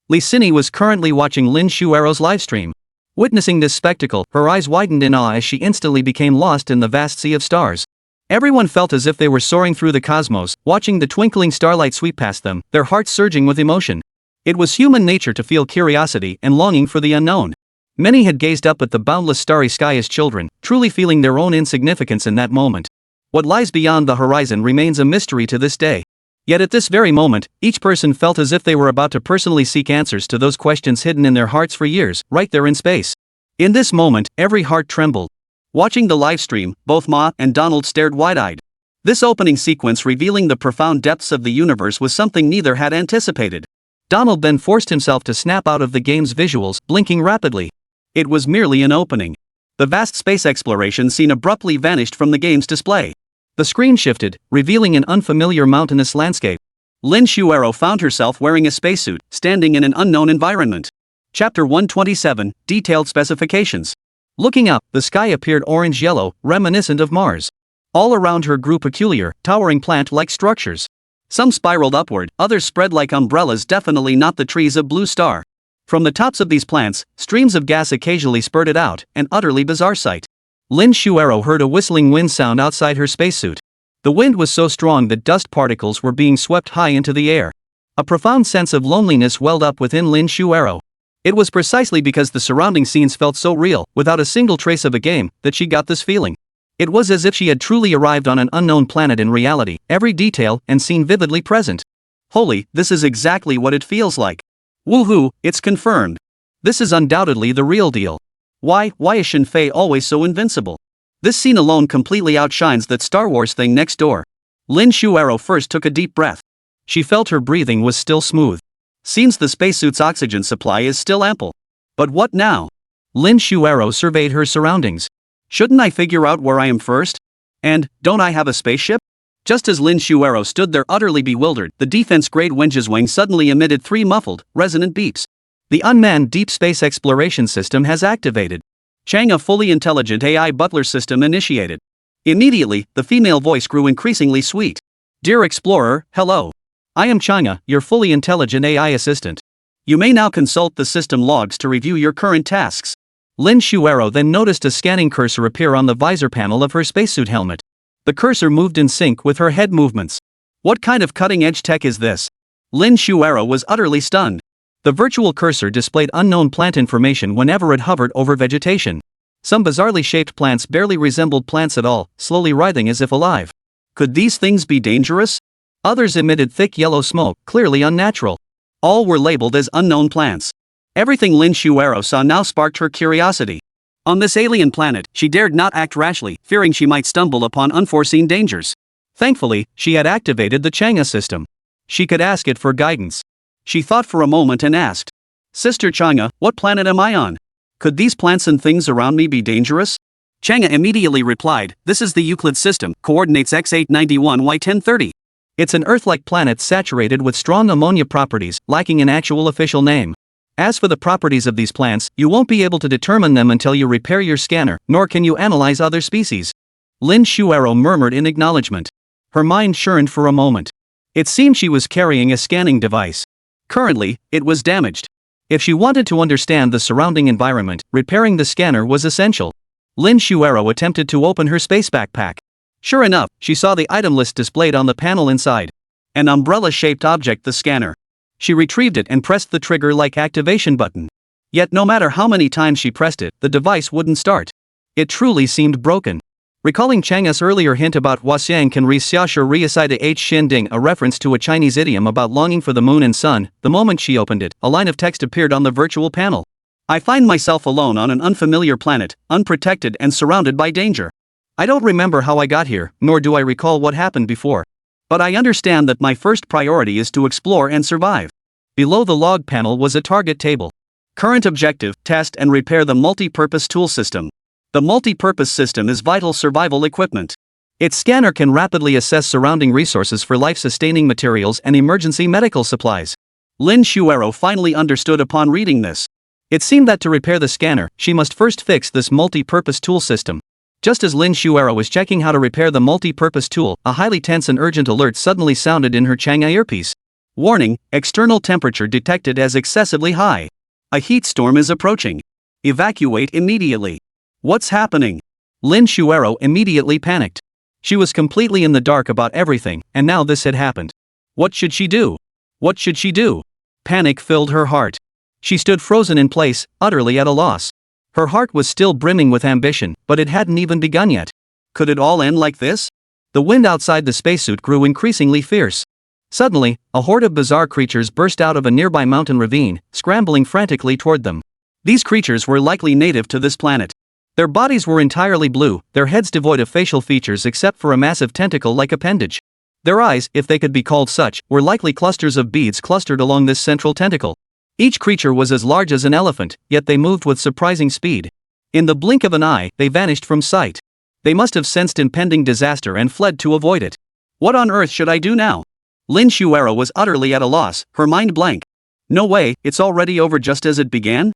Li Sini was currently watching Lin Shuero's livestream. Witnessing this spectacle, her eyes widened in awe as she instantly became lost in the vast sea of stars. Everyone felt as if they were soaring through the cosmos, watching the twinkling starlight sweep past them, their hearts surging with emotion. It was human nature to feel curiosity and longing for the unknown. Many had gazed up at the boundless starry sky as children, truly feeling their own insignificance in that moment. What lies beyond the horizon remains a mystery to this day. Yet at this very moment, each person felt as if they were about to personally seek answers to those questions hidden in their hearts for years, right there in space. In this moment, every heart trembled. Watching the livestream, both Ma and Donald stared wide-eyed. This opening sequence revealing the profound depths of the universe was something neither had anticipated. Donald then forced himself to snap out of the game's visuals, blinking rapidly. It was merely an opening. The vast space exploration scene abruptly vanished from the game's display. The screen shifted, revealing an unfamiliar mountainous landscape. Lin Shuero found herself wearing a spacesuit, standing in an unknown environment. Chapter 127, Detailed Specifications. Looking up, the sky appeared orange-yellow, reminiscent of Mars. All around her grew peculiar, towering plant-like structures. Some spiraled upward, others spread like umbrellas, definitely not the trees of Blue Star. From the tops of these plants, streams of gas occasionally spurted out, an utterly bizarre sight. Lin Shuero heard a whistling wind sound outside her spacesuit. The wind was so strong that dust particles were being swept high into the air. A profound sense of loneliness welled up within Lin Shuero. It was precisely because the surrounding scenes felt so real, without a single trace of a game, that she got this feeling. It was as if she had truly arrived on an unknown planet in reality, every detail and scene vividly present. Holy, this is exactly what it feels like. Woohoo, it's confirmed. This is undoubtedly the real deal. Why is Yefei always so invincible? This scene alone completely outshines that Star Wars thing next door. Lin Shuero first took a deep breath. She felt her breathing was still smooth. Seems the spacesuit's oxygen supply is still ample. But what now? Lin Shuero surveyed her surroundings. Shouldn't I figure out where I am first? And, don't I have a spaceship? Just as Lin Shuero stood there utterly bewildered, the defense-grade Wenge's wing suddenly emitted 3 muffled, resonant beeps. The unmanned deep space exploration system has activated. Chang, a fully intelligent AI butler system initiated. Immediately, the female voice grew increasingly sweet. Dear Explorer, hello. I am Chang'a, your fully intelligent AI assistant. You may now consult the system logs to review your current tasks. Lin Shuero then noticed a scanning cursor appear on the visor panel of her spacesuit helmet. The cursor moved in sync with her head movements. What kind of cutting-edge tech is this? Lin Shuero was utterly stunned. The virtual cursor displayed unknown plant information whenever it hovered over vegetation. Some bizarrely shaped plants barely resembled plants at all, slowly writhing as if alive. Could these things be dangerous? Others emitted thick yellow smoke, clearly unnatural. All were labeled as unknown plants. Everything Lin Shuero saw now sparked her curiosity. On this alien planet, she dared not act rashly, fearing she might stumble upon unforeseen dangers. Thankfully, she had activated the Chang'a system. She could ask it for guidance. She thought for a moment and asked, Sister Chang'a, what planet am I on? Could these plants and things around me be dangerous? Chang'a immediately replied, this is the Euclid system, coordinates X891Y1030. It's an Earth-like planet saturated with strong ammonia properties, lacking an actual official name. As for the properties of these plants, you won't be able to determine them until you repair your scanner, nor can you analyze other species. Lin Shuero murmured in acknowledgement. Her mind churned for a moment. It seemed she was carrying a scanning device. Currently, it was damaged. If she wanted to understand the surrounding environment, repairing the scanner was essential. Lin Shuero attempted to open her space backpack. Sure enough, she saw the item list displayed on the panel inside. An umbrella-shaped object, the scanner. She retrieved it and pressed the trigger-like activation button. Yet no matter how many times she pressed it, the device wouldn't start. It truly seemed broken. Recalling Chang'a's earlier hint about Huaxiang can re-xiaoshi re-aside h xinding, a reference to a Chinese idiom about longing for the moon and sun, the moment she opened it, a line of text appeared on the virtual panel. I find myself alone on an unfamiliar planet, unprotected and surrounded by danger. I don't remember how I got here, nor do I recall what happened before. But I understand that my first priority is to explore and survive. Below the log panel was a target table. Current objective, test and repair the multi-purpose tool system. The multi-purpose system is vital survival equipment. Its scanner can rapidly assess surrounding resources for life-sustaining materials and emergency medical supplies. Lin Shuero finally understood upon reading this. It seemed that to repair the scanner, she must first fix this multi-purpose tool system. Just as Lin Shuero was checking how to repair the multi-purpose tool, a highly tense and urgent alert suddenly sounded in her Chang'a earpiece. Warning, external temperature detected as excessively high. A heat storm is approaching. Evacuate immediately. What's happening? Lin Shuero immediately panicked. She was completely in the dark about everything, and now this had happened. What should she do? What should she do? Panic filled her heart. She stood frozen in place, utterly at a loss. Her heart was still brimming with ambition, but it hadn't even begun yet. Could it all end like this? The wind outside the spacesuit grew increasingly fierce. Suddenly, a horde of bizarre creatures burst out of a nearby mountain ravine, scrambling frantically toward them. These creatures were likely native to this planet. Their bodies were entirely blue, their heads devoid of facial features except for a massive tentacle-like appendage. Their eyes, if they could be called such, were likely clusters of beads clustered along this central tentacle. Each creature was as large as an elephant, yet they moved with surprising speed. In the blink of an eye, they vanished from sight. They must have sensed impending disaster and fled to avoid it. What on earth should I do now? Lin Shuero was utterly at a loss, her mind blank. No way, it's already over just as it began?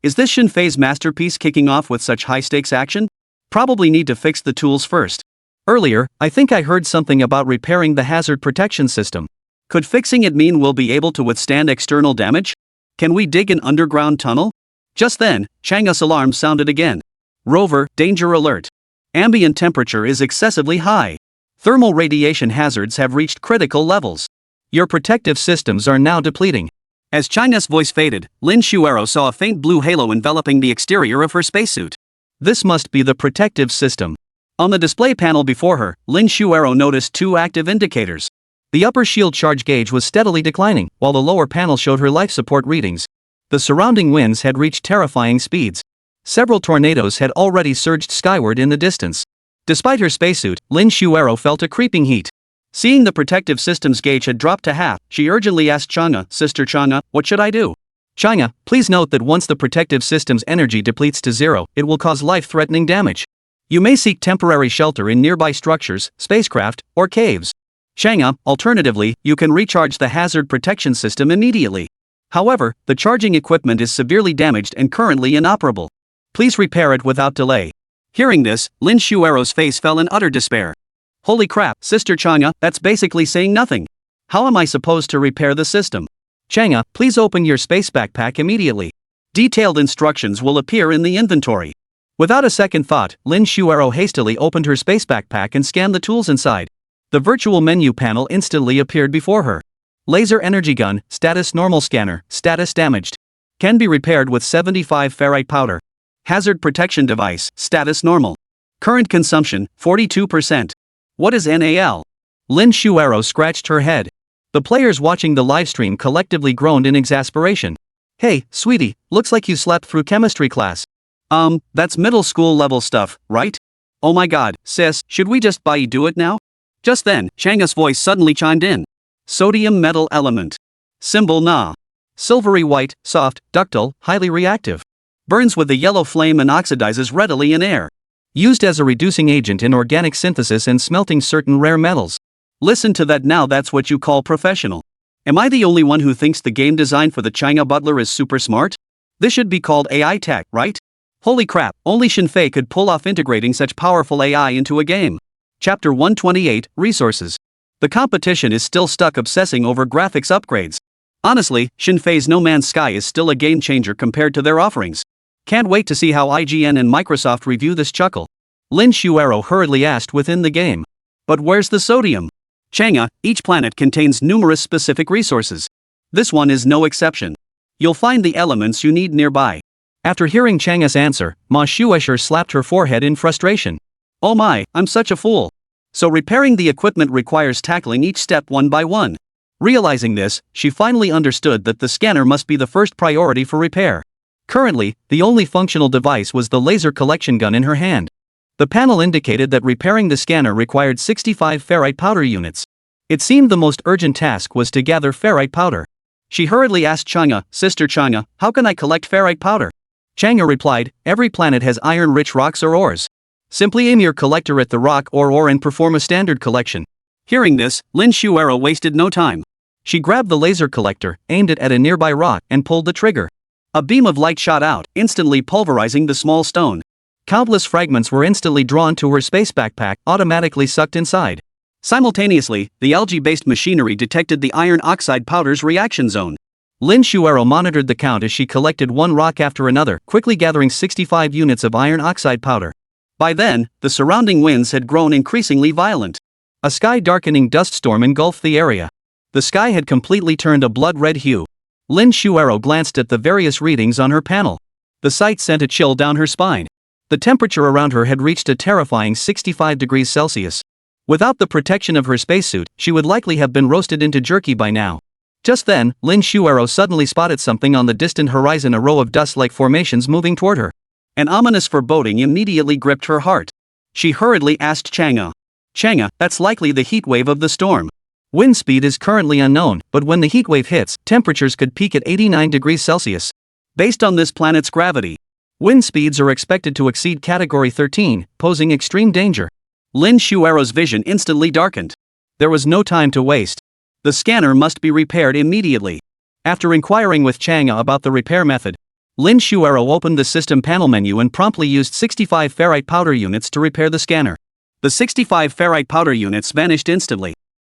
Is this Shinfei's masterpiece kicking off with such high-stakes action? Probably need to fix the tools first. Earlier, I think I heard something about repairing the hazard protection system. Could fixing it mean we'll be able to withstand external damage? Can we dig an underground tunnel? Just then, Chang'e's alarm sounded again. Rover, danger alert. Ambient temperature is excessively high. Thermal radiation hazards have reached critical levels. Your protective systems are now depleting. As China's voice faded, Lin Shuero saw a faint blue halo enveloping the exterior of her spacesuit. This must be the protective system. On the display panel before her, Lin Shuero noticed two active indicators. The upper shield charge gauge was steadily declining, while the lower panel showed her life support readings. The surrounding winds had reached terrifying speeds. Several tornadoes had already surged skyward in the distance. Despite her spacesuit, Lin Shuero felt a creeping heat. Seeing the protective systems gauge had dropped to half, she urgently asked Chang'e, "Sister Chang'e, what should I do?" "Chang'e, please note that once the protective system's energy depletes to zero, it will cause life-threatening damage. You may seek temporary shelter in nearby structures, spacecraft, or caves. Chang'e, alternatively, you can recharge the hazard protection system immediately. However, the charging equipment is severely damaged and currently inoperable. Please repair it without delay." Hearing this, Lin Shuero's face fell in utter despair. Holy crap, Sister Chang'e, that's basically saying nothing. How am I supposed to repair the system? Chang'e, please open your space backpack immediately. Detailed instructions will appear in the inventory. Without a second thought, Lin Shuero hastily opened her space backpack and scanned the tools inside. The virtual menu panel instantly appeared before her. Laser energy gun, status normal scanner, status damaged. Can be repaired with 75 ferrite powder. Hazard protection device, status normal. Current consumption, 42%. What is NAL? Lin Shuero scratched her head. The players watching the livestream collectively groaned in exasperation. Hey, sweetie, looks like you slept through chemistry class. That's middle school level stuff, right? Oh my god, sis, should we just do it now? Just then, Chang'e's voice suddenly chimed in. Sodium metal element. Symbol Na. Silvery white, soft, ductile, highly reactive. Burns with a yellow flame and oxidizes readily in air. Used as a reducing agent in organic synthesis and smelting certain rare metals. Listen to that now, that's what you call professional. Am I the only one who thinks the game design for the Chang'e butler is super smart? This should be called AI tech, right? Holy crap, only Shinfei could pull off integrating such powerful AI into a game. Chapter 128, Resources. The competition is still stuck obsessing over graphics upgrades. Honestly, Shinfei's No Man's Sky is still a game changer compared to their offerings. Can't wait to see how IGN and Microsoft review this chuckle. Lin Shuero hurriedly asked within the game. But where's the sodium? Chang'e, each planet contains numerous specific resources. This one is no exception. You'll find the elements you need nearby. After hearing Chang'e's answer, Ma Shuesher slapped her forehead in frustration. Oh my, I'm such a fool. So repairing the equipment requires tackling each step one by one. Realizing this, she finally understood that the scanner must be the first priority for repair. Currently, the only functional device was the laser collection gun in her hand. The panel indicated that repairing the scanner required 65 ferrite powder units. It seemed the most urgent task was to gather ferrite powder. She hurriedly asked Chang'e, "Sister Chang'e, how can I collect ferrite powder?" Chang'e replied, "Every planet has iron-rich rocks or ores. Simply aim your collector at the rock or ore and perform a standard collection." Hearing this, Lin Shuero wasted no time. She grabbed the laser collector, aimed it at a nearby rock, and pulled the trigger. A beam of light shot out, instantly pulverizing the small stone. Countless fragments were instantly drawn to her space backpack, automatically sucked inside. Simultaneously, the algae-based machinery detected the iron oxide powder's reaction zone. Lin Shuero monitored the count as she collected one rock after another, quickly gathering 65 units of iron oxide powder. By then, the surrounding winds had grown increasingly violent. A sky-darkening dust storm engulfed the area. The sky had completely turned a blood-red hue. Lin Shuero glanced at the various readings on her panel. The sight sent a chill down her spine. The temperature around her had reached a terrifying 65 degrees Celsius. Without the protection of her spacesuit, she would likely have been roasted into jerky by now. Just then, Lin Shuero suddenly spotted something on the distant horizon, a row of dust-like formations moving toward her. An ominous foreboding immediately gripped her heart. She hurriedly asked Chang'e. Chang'e, that's likely the heat wave of the storm. Wind speed is currently unknown, but when the heat wave hits, temperatures could peak at 89 degrees Celsius. Based on this planet's gravity, wind speeds are expected to exceed Category 13, posing extreme danger. Lin Shuero's vision instantly darkened. There was no time to waste. The scanner must be repaired immediately. After inquiring with Chang'e about the repair method, Lin Shuero opened the system panel menu and promptly used 65 ferrite powder units to repair the scanner. The 65 ferrite powder units vanished instantly.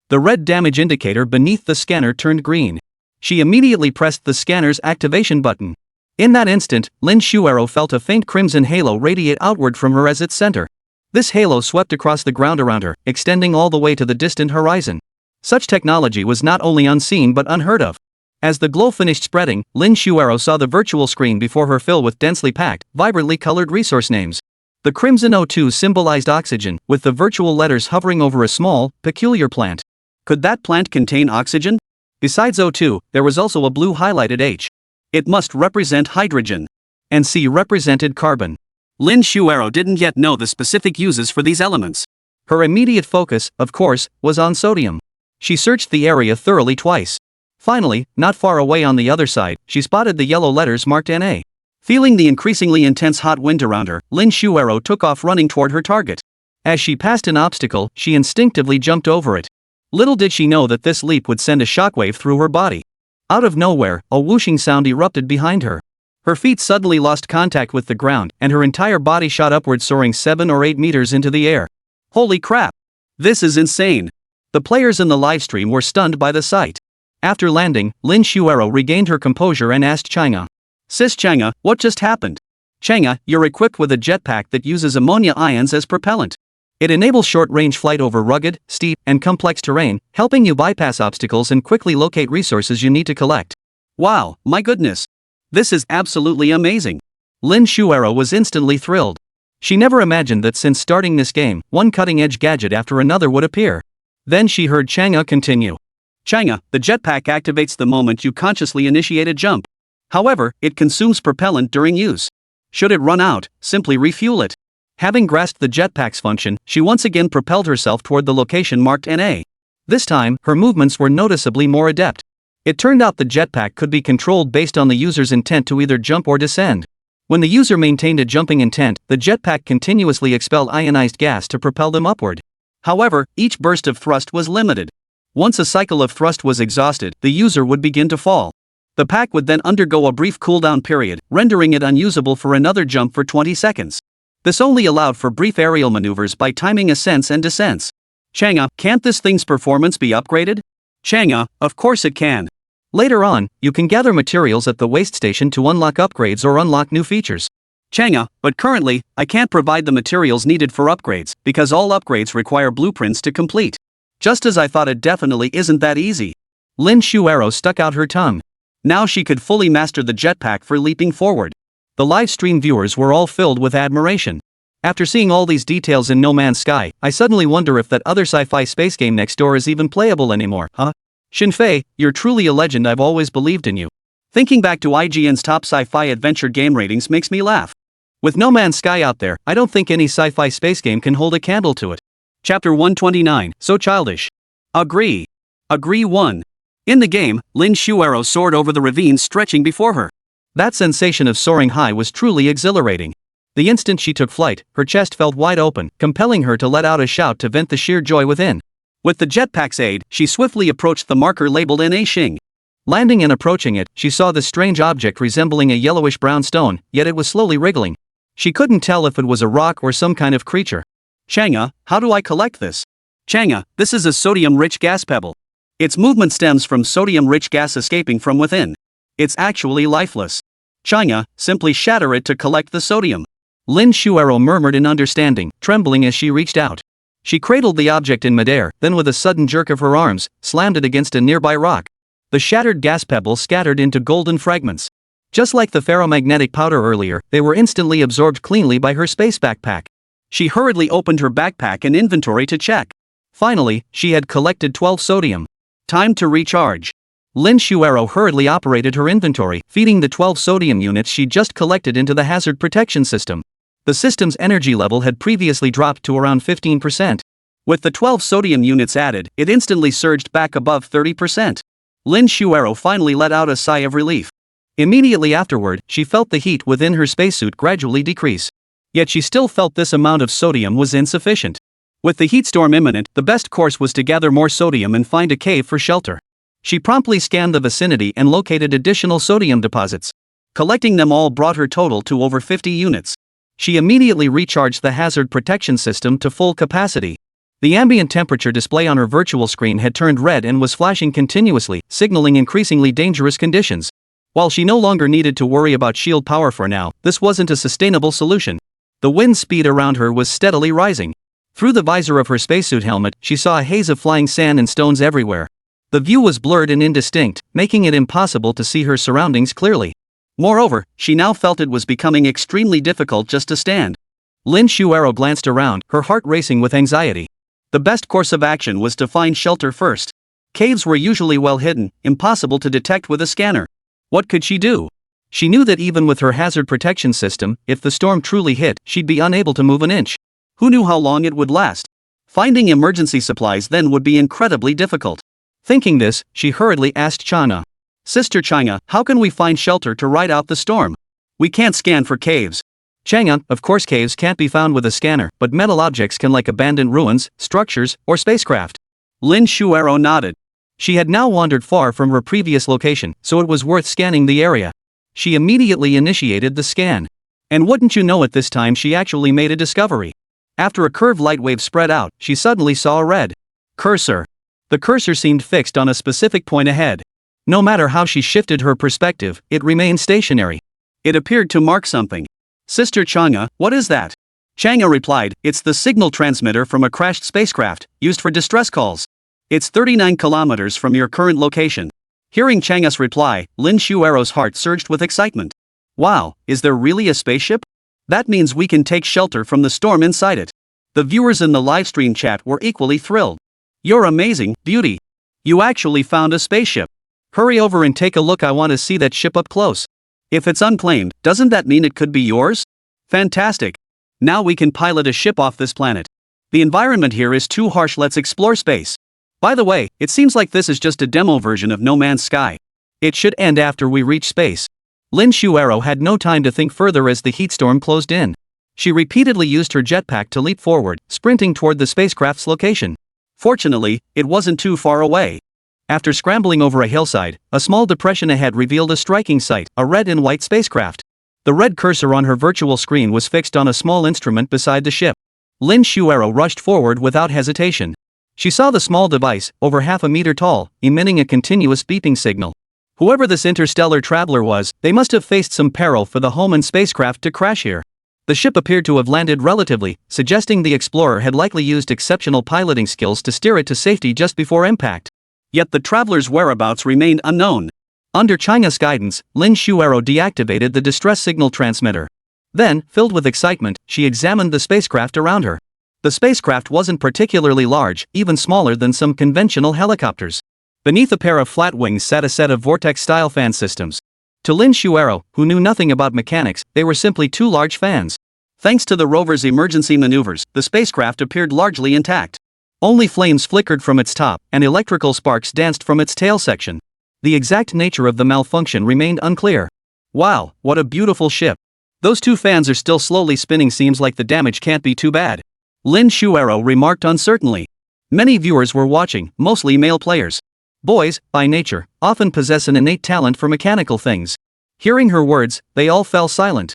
The red damage indicator beneath the scanner turned green. She immediately pressed the scanner's activation button. In that instant, Lin Shuero felt a faint crimson halo radiate outward from her as its center. This halo swept across the ground around her, extending all the way to the distant horizon. Such technology was not only unseen but unheard of. As the glow finished spreading, Lin Shuero saw the virtual screen before her fill with densely packed, vibrantly colored resource names. The crimson O2 symbolized oxygen, with the virtual letters hovering over a small, peculiar plant. Could that plant contain oxygen? Besides O2, there was also a blue highlighted H. It must represent hydrogen. And C represented carbon. Lin Shuero didn't yet know the specific uses for these elements. Her immediate focus, of course, was on sodium. She searched the area thoroughly twice. Finally, not far away on the other side, she spotted the yellow letters marked Na. Feeling the increasingly intense hot wind around her, Lin Shuero took off running toward her target. As she passed an obstacle, she instinctively jumped over it. Little did she know that this leap would send a shockwave through her body. Out of nowhere, a whooshing sound erupted behind her. Her feet suddenly lost contact with the ground, and her entire body shot upward, soaring 7 or 8 meters into the air. Holy crap! This is insane! The players in the livestream were stunned by the sight. After landing, Lin Shuero regained her composure and asked Chang'e. Sis Chang'e, what just happened? Chang'e, you're equipped with a jetpack that uses ammonia ions as propellant. It enables short-range flight over rugged, steep, and complex terrain, helping you bypass obstacles and quickly locate resources you need to collect. Wow, my goodness! This is absolutely amazing! Lin Shuero was instantly thrilled. She never imagined that since starting this game, one cutting-edge gadget after another would appear. Then she heard Chang'e continue. Chang'e, the jetpack activates the moment you consciously initiate a jump. However, it consumes propellant during use. Should it run out, simply refuel it. Having grasped the jetpack's function, she once again propelled herself toward the location marked NA. This time, her movements were noticeably more adept. It turned out the jetpack could be controlled based on the user's intent to either jump or descend. When the user maintained a jumping intent, the jetpack continuously expelled ionized gas to propel them upward. However, each burst of thrust was limited. Once a cycle of thrust was exhausted, the user would begin to fall. The pack would then undergo a brief cooldown period, rendering it unusable for another jump for 20 seconds. This only allowed for brief aerial maneuvers by timing ascents and descents. Chang'e, can't this thing's performance be upgraded? Chang'e, of course it can. Later on, you can gather materials at the waste station to unlock upgrades or unlock new features. Chang'e, but currently, I can't provide the materials needed for upgrades, because all upgrades require blueprints to complete. Just as I thought, it definitely isn't that easy. Lin Shuero stuck out her tongue. Now she could fully master the jetpack for leaping forward. The live stream viewers were all filled with admiration. After seeing all these details in No Man's Sky, I suddenly wonder if that other sci-fi space game next door is even playable anymore, huh? Yefei, you're truly a legend. I've always believed in you. Thinking back to IGN's top sci-fi adventure game ratings makes me laugh. With No Man's Sky out there, I don't think any sci-fi space game can hold a candle to it. Chapter 129, So Childish. Agree. Agree 1. In the game, Lin Shuero soared over the ravine stretching before her. That sensation of soaring high was truly exhilarating. The instant she took flight, her chest felt wide open, compelling her to let out a shout to vent the sheer joy within. With the jetpack's aid, she swiftly approached the marker labeled NA Xing. Landing and approaching it, she saw the strange object resembling a yellowish-brown stone, yet it was slowly wriggling. She couldn't tell if it was a rock or some kind of creature. Chang'e, how do I collect this? Chang'e, this is a sodium-rich gas pebble. Its movement stems from sodium-rich gas escaping from within. It's actually lifeless. Chang'e, simply shatter it to collect the sodium. Lin Shuero murmured in understanding, trembling as she reached out. She cradled the object in midair, then with a sudden jerk of her arms, slammed it against a nearby rock. The shattered gas pebble scattered into golden fragments. Just like the ferromagnetic powder earlier, they were instantly absorbed cleanly by her space backpack. She hurriedly opened her backpack and inventory to check. Finally, she had collected 12 sodium. Time to recharge. Lin Shuero hurriedly operated her inventory, feeding the 12 sodium units she just collected into the hazard protection system. The system's energy level had previously dropped to around 15%. With the 12 sodium units added, it instantly surged back above 30%. Lin Shuero finally let out a sigh of relief. Immediately afterward, she felt the heat within her spacesuit gradually decrease. Yet she still felt this amount of sodium was insufficient. With the heat storm imminent, the best course was to gather more sodium and find a cave for shelter. She promptly scanned the vicinity and located additional sodium deposits. Collecting them all brought her total to over 50 units. She immediately recharged the hazard protection system to full capacity. The ambient temperature display on her virtual screen had turned red and was flashing continuously, signaling increasingly dangerous conditions. While she no longer needed to worry about shield power for now, this wasn't a sustainable solution. The wind speed around her was steadily rising. Through the visor of her spacesuit helmet, she saw a haze of flying sand and stones everywhere. The view was blurred and indistinct, making it impossible to see her surroundings clearly. Moreover, she now felt it was becoming extremely difficult just to stand. Lin Shuero glanced around, her heart racing with anxiety. The best course of action was to find shelter first. Caves were usually well hidden, impossible to detect with a scanner. What could she do? She knew that even with her hazard protection system, if the storm truly hit, she'd be unable to move an inch. Who knew how long it would last? Finding emergency supplies then would be incredibly difficult. Thinking this, she hurriedly asked Chang'e. Sister Chang'e, how can we find shelter to ride out the storm? We can't scan for caves. Chang'e, of course caves can't be found with a scanner, but metal objects can, like abandoned ruins, structures, or spacecraft. Lin Shuero nodded. She had now wandered far from her previous location, so it was worth scanning the area. She immediately initiated the scan. And wouldn't you know it, this time she actually made a discovery. After a curved light wave spread out, she suddenly saw a red cursor. The cursor seemed fixed on a specific point ahead. No matter how she shifted her perspective, it remained stationary. It appeared to mark something. Sister Chang'e, what is that? Chang'e replied, it's the signal transmitter from a crashed spacecraft, used for distress calls. It's 39 kilometers from your current location. Hearing Chang'e's reply, Lin Shuero's heart surged with excitement. Wow, is there really a spaceship? That means we can take shelter from the storm inside it. The viewers in the livestream chat were equally thrilled. You're amazing, Beauty. You actually found a spaceship. Hurry over and take a look, I want to see that ship up close. If it's unclaimed, doesn't that mean it could be yours? Fantastic. Now we can pilot a ship off this planet. The environment here is too harsh, let's explore space. By the way, it seems like this is just a demo version of No Man's Sky. It should end after we reach space. Lin Shuero had no time to think further as the heat storm closed in. She repeatedly used her jetpack to leap forward, sprinting toward the spacecraft's location. Fortunately, it wasn't too far away. After scrambling over a hillside, a small depression ahead revealed a striking sight, a red and white spacecraft. The red cursor on her virtual screen was fixed on a small instrument beside the ship. Lin Shuero rushed forward without hesitation. She saw the small device, over half a meter tall, emitting a continuous beeping signal. Whoever this interstellar traveler was, they must have faced some peril for the Hohmann spacecraft to crash here. The ship appeared to have landed relatively, suggesting the explorer had likely used exceptional piloting skills to steer it to safety just before impact. Yet the traveler's whereabouts remained unknown. Under Chang'e's guidance, Lin Shuero deactivated the distress signal transmitter. Then, filled with excitement, she examined the spacecraft around her. The spacecraft wasn't particularly large, even smaller than some conventional helicopters. Beneath a pair of flat wings sat a set of vortex-style fan systems. To Lin Shuero, who knew nothing about mechanics, they were simply two large fans. Thanks to the rover's emergency maneuvers, the spacecraft appeared largely intact. Only flames flickered from its top, and electrical sparks danced from its tail section. The exact nature of the malfunction remained unclear. Wow, what a beautiful ship. Those two fans are still slowly spinning, seems like the damage can't be too bad. Lin Shuero remarked uncertainly. Many viewers were watching, mostly male players. Boys, by nature, often possess an innate talent for mechanical things. Hearing her words, they all fell silent.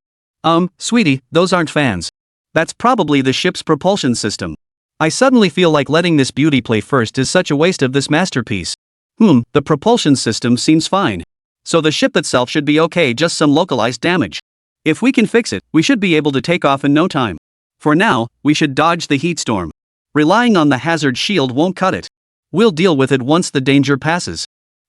Sweetie, those aren't fans. That's probably the ship's propulsion system. I suddenly feel like letting this beauty play first is such a waste of this masterpiece. The propulsion system seems fine. So the ship itself should be okay, just some localized damage. If we can fix it, we should be able to take off in no time. For now, we should dodge the heat storm. Relying on the hazard shield won't cut it. We'll deal with it once the danger passes.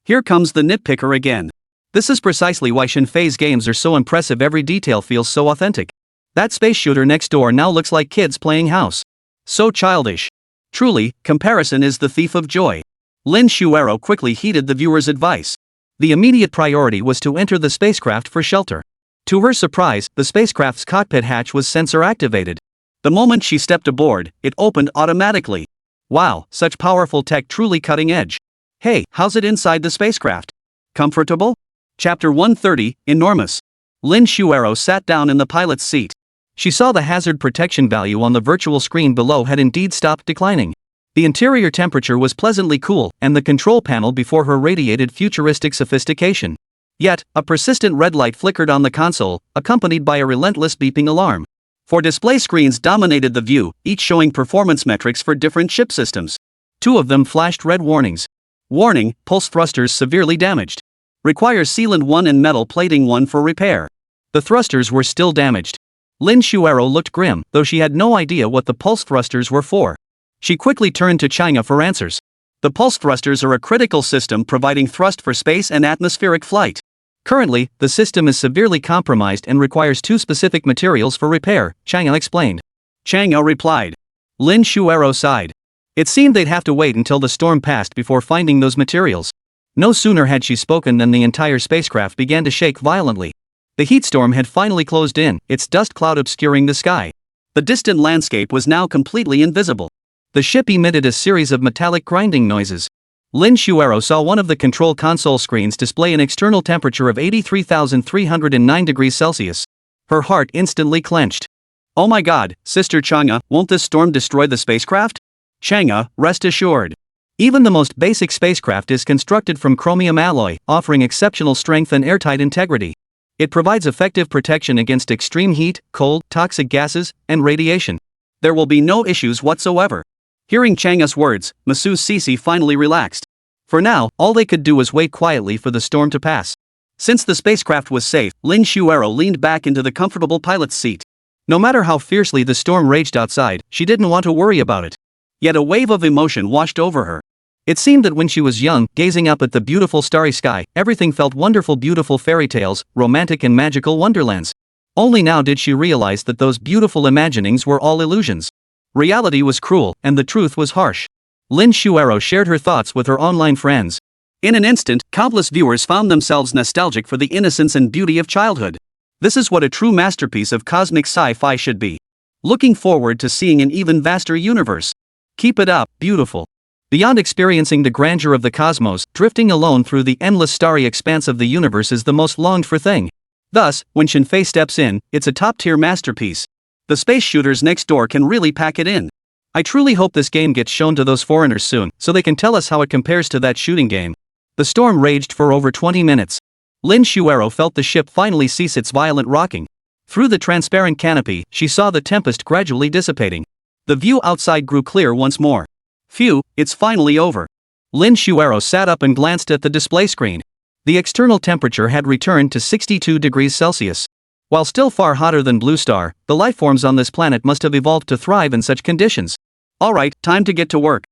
Here comes the nitpicker again. This is precisely why Shenfei's games are so impressive, every detail feels so authentic. That space shooter next door now looks like kids playing house. So childish. Truly, comparison is the thief of joy. Lin Shuero quickly heeded the viewer's advice. The immediate priority was to enter the spacecraft for shelter. To her surprise, the spacecraft's cockpit hatch was sensor-activated. The moment she stepped aboard, it opened automatically. Wow, such powerful tech, truly cutting edge. Hey, how's it inside the spacecraft? Comfortable? Chapter 130, Enormous. Lin Shuero sat down in the pilot's seat. She saw the hazard protection value on the virtual screen below had indeed stopped declining. The interior temperature was pleasantly cool, and the control panel before her radiated futuristic sophistication. Yet, a persistent red light flickered on the console, accompanied by a relentless beeping alarm. 4 display screens dominated the view, each showing performance metrics for different ship systems. 2 of them flashed red warnings. Warning, pulse thrusters severely damaged. Requires sealant 1 and metal plating 1 for repair. The thrusters were still damaged. Lin Shuero looked grim, though she had no idea what the pulse thrusters were for. She quickly turned to China for answers. The pulse thrusters are a critical system providing thrust for space and atmospheric flight. Currently, the system is severely compromised and requires 2 specific materials for repair, Chang'e explained. Chang'e replied. Lin Shuero sighed. It seemed they'd have to wait until the storm passed before finding those materials. No sooner had she spoken than the entire spacecraft began to shake violently. The heat storm had finally closed in, its dust cloud obscuring the sky. The distant landscape was now completely invisible. The ship emitted a series of metallic grinding noises. Lin Shuero saw one of the control console screens display an external temperature of 83,309 degrees Celsius. Her heart instantly clenched. Oh my god, Sister Chang'e, won't this storm destroy the spacecraft? Chang'e, rest assured. Even the most basic spacecraft is constructed from chromium alloy, offering exceptional strength and airtight integrity. It provides effective protection against extreme heat, cold, toxic gases, and radiation. There will be no issues whatsoever. Hearing Chang'e's words, Masu Sisi finally relaxed. For now, all they could do was wait quietly for the storm to pass. Since the spacecraft was safe, Lin Shuero leaned back into the comfortable pilot's seat. No matter how fiercely the storm raged outside, she didn't want to worry about it. Yet a wave of emotion washed over her. It seemed that when she was young, gazing up at the beautiful starry sky, everything felt wonderful, beautiful fairy tales, romantic and magical wonderlands. Only now did she realize that those beautiful imaginings were all illusions. Reality was cruel, and the truth was harsh. Lin Shuero shared her thoughts with her online friends. In an instant, countless viewers found themselves nostalgic for the innocence and beauty of childhood. This is what a true masterpiece of cosmic sci-fi should be. Looking forward to seeing an even vaster universe. Keep it up, beautiful. Beyond experiencing the grandeur of the cosmos, drifting alone through the endless starry expanse of the universe is the most longed for thing. Thus, when Yefei steps in, it's a top-tier masterpiece. The space shooters next door can really pack it in. I truly hope this game gets shown to those foreigners soon, so they can tell us how it compares to that shooting game. The storm raged for over 20 minutes. Lin Shuero felt the ship finally cease its violent rocking. Through the transparent canopy, she saw the tempest gradually dissipating. The view outside grew clear once more. Phew, it's finally over. Lin Shuero sat up and glanced at the display screen. The external temperature had returned to 62 degrees Celsius. While still far hotter than Blue Star, the lifeforms on this planet must have evolved to thrive in such conditions. Alright, time to get to work.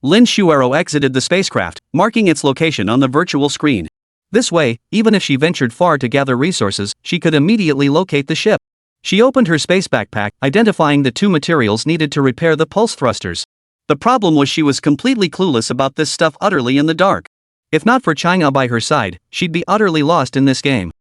Lin Shuero exited the spacecraft, marking its location on the virtual screen. This way, even if she ventured far to gather resources, she could immediately locate the ship. She opened her space backpack, identifying the 2 materials needed to repair the pulse thrusters. The problem was she was completely clueless about this stuff, utterly in the dark. If not for Chang'e by her side, she'd be utterly lost in this game.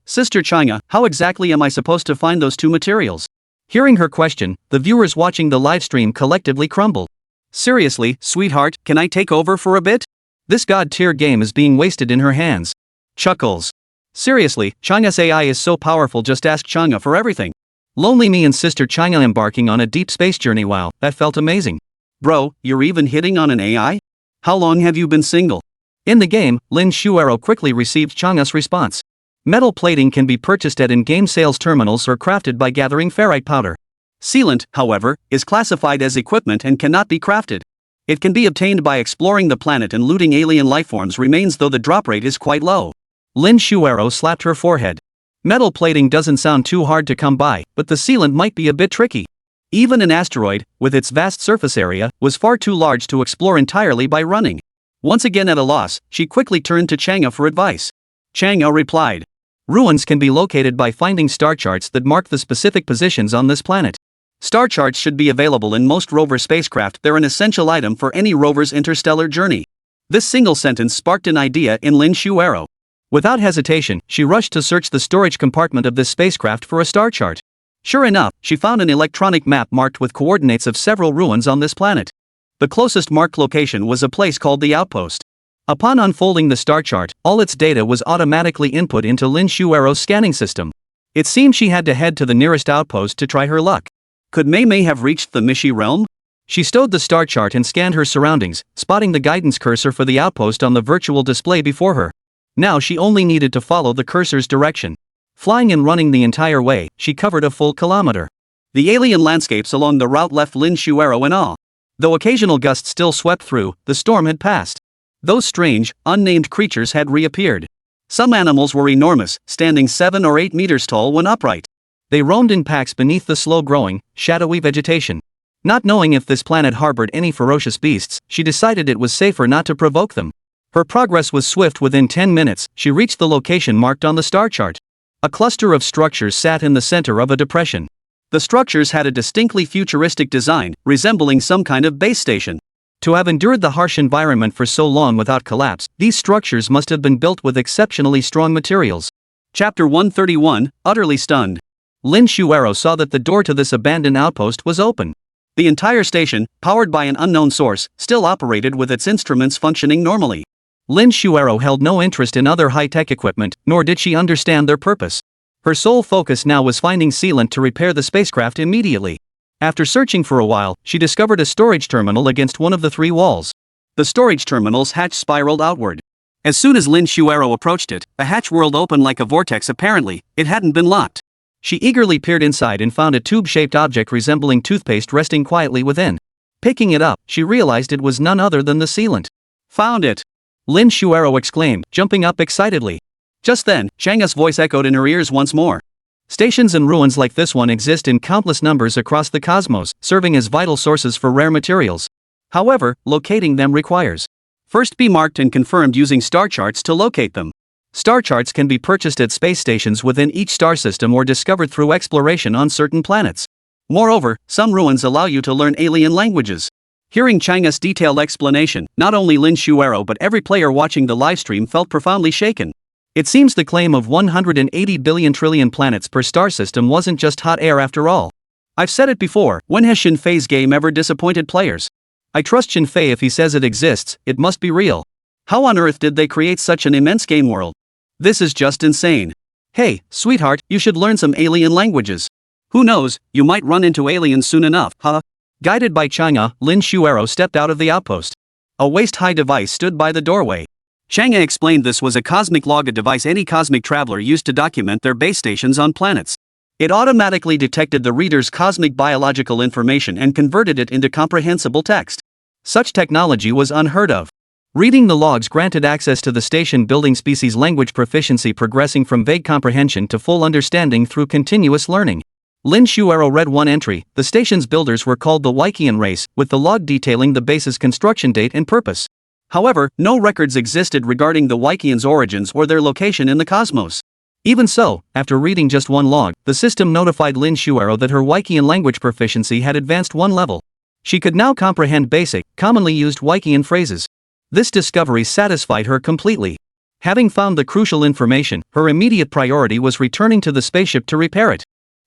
Sister Chang'e, how exactly am I supposed to find those 2 materials? Hearing her question, the viewers watching the livestream collectively crumbled. Seriously, sweetheart, can I take over for a bit? This god-tier game is being wasted in her hands. Chuckles. Seriously, Chang'e's AI is so powerful, just ask Chang'e for everything. Lonely me and Sister Chang'e embarking on a deep space journey, wow, that felt amazing. Bro, you're even hitting on an AI? How long have you been single? In the game, Lin Shuero quickly received Chang'e's response. Metal plating can be purchased at in-game sales terminals or crafted by gathering ferrite powder. Sealant, however, is classified as equipment and cannot be crafted. It can be obtained by exploring the planet and looting alien lifeforms remains, though the drop rate is quite low. Lin Shuero slapped her forehead. Metal plating doesn't sound too hard to come by, but the sealant might be a bit tricky. Even an asteroid, with its vast surface area, was far too large to explore entirely by running. Once again at a loss, she quickly turned to Chang'e for advice. Chang'e replied. Ruins can be located by finding star charts that mark the specific positions on this planet. Star charts should be available in most rover spacecraft. They're an essential item for any rover's interstellar journey. This single sentence sparked an idea in Lin Shuero. Without hesitation, she rushed to search the storage compartment of this spacecraft for a star chart. Sure enough, she found an electronic map marked with coordinates of several ruins on this planet. The closest marked location was a place called the Outpost. Upon unfolding the star chart, all its data was automatically input into Lin Shuero's scanning system. It seemed she had to head to the nearest outpost to try her luck. Could Mei Mei have reached the Mishi realm? She stowed the star chart and scanned her surroundings, spotting the guidance cursor for the outpost on the virtual display before her. Now she only needed to follow the cursor's direction. Flying and running the entire way, she covered a full kilometer. The alien landscapes along the route left Lin Shuero in awe. Though occasional gusts still swept through, the storm had passed. Those strange, unnamed creatures had reappeared. Some animals were enormous, standing 7 or 8 meters tall when upright. They roamed in packs beneath the slow-growing, shadowy vegetation. Not knowing if this planet harbored any ferocious beasts, she decided it was safer not to provoke them. Her progress was swift. Within 10 minutes, she reached the location marked on the star chart. A cluster of structures sat in the center of a depression. The structures had a distinctly futuristic design, resembling some kind of base station. To have endured the harsh environment for so long without collapse, these structures must have been built with exceptionally strong materials. Chapter 131, Utterly Stunned. Lin Shuero saw that the door to this abandoned outpost was open. The entire station, powered by an unknown source, still operated with its instruments functioning normally. Lin Shuero held no interest in other high-tech equipment, nor did she understand their purpose. Her sole focus now was finding sealant to repair the spacecraft immediately. After searching for a while, she discovered a storage terminal against one of the 3 walls. The storage terminal's hatch spiraled outward. As soon as Lin Shuero approached it, the hatch whirled open like a vortex. Apparently, it hadn't been locked. She eagerly peered inside and found a tube-shaped object resembling toothpaste resting quietly within. Picking it up, she realized it was none other than the sealant. Found it! Lin Shuero exclaimed, jumping up excitedly. Just then, Chang'e's voice echoed in her ears once more. Stations and ruins like this one exist in countless numbers across the cosmos, serving as vital sources for rare materials. However, locating them requires. First, be marked and confirmed using star charts to locate them. Star charts can be purchased at space stations within each star system or discovered through exploration on certain planets. Moreover, some ruins allow you to learn alien languages. Hearing Chang'e's detailed explanation, not only Lin Shuero but every player watching the livestream felt profoundly shaken. It seems the claim of 180 billion trillion planets per star system wasn't just hot air after all. I've said it before, when has Shinfei's game ever disappointed players? I trust Yefei. If he says it exists, it must be real. How on earth did they create such an immense game world? This is just insane. Hey, sweetheart, you should learn some alien languages. Who knows, you might run into aliens soon enough, huh? Guided by Chang'e, Lin Shuero stepped out of the outpost. A waist-high device stood by the doorway. Chang'e explained this was a cosmic log, a device any cosmic traveler used to document their base stations on planets. It automatically detected the reader's cosmic biological information and converted it into comprehensible text. Such technology was unheard of. Reading the logs granted access to the station-building species' language proficiency, progressing from vague comprehension to full understanding through continuous learning. Lin Shuero read one entry: the station's builders were called the Wykian race, with the log detailing the base's construction date and purpose. However, no records existed regarding the Wykians' origins or their location in the cosmos. Even so, after reading just one log, the system notified Lin Shuero that her Wykian language proficiency had advanced one level. She could now comprehend basic, commonly used Wykian phrases. This discovery satisfied her completely. Having found the crucial information, her immediate priority was returning to the spaceship to repair it.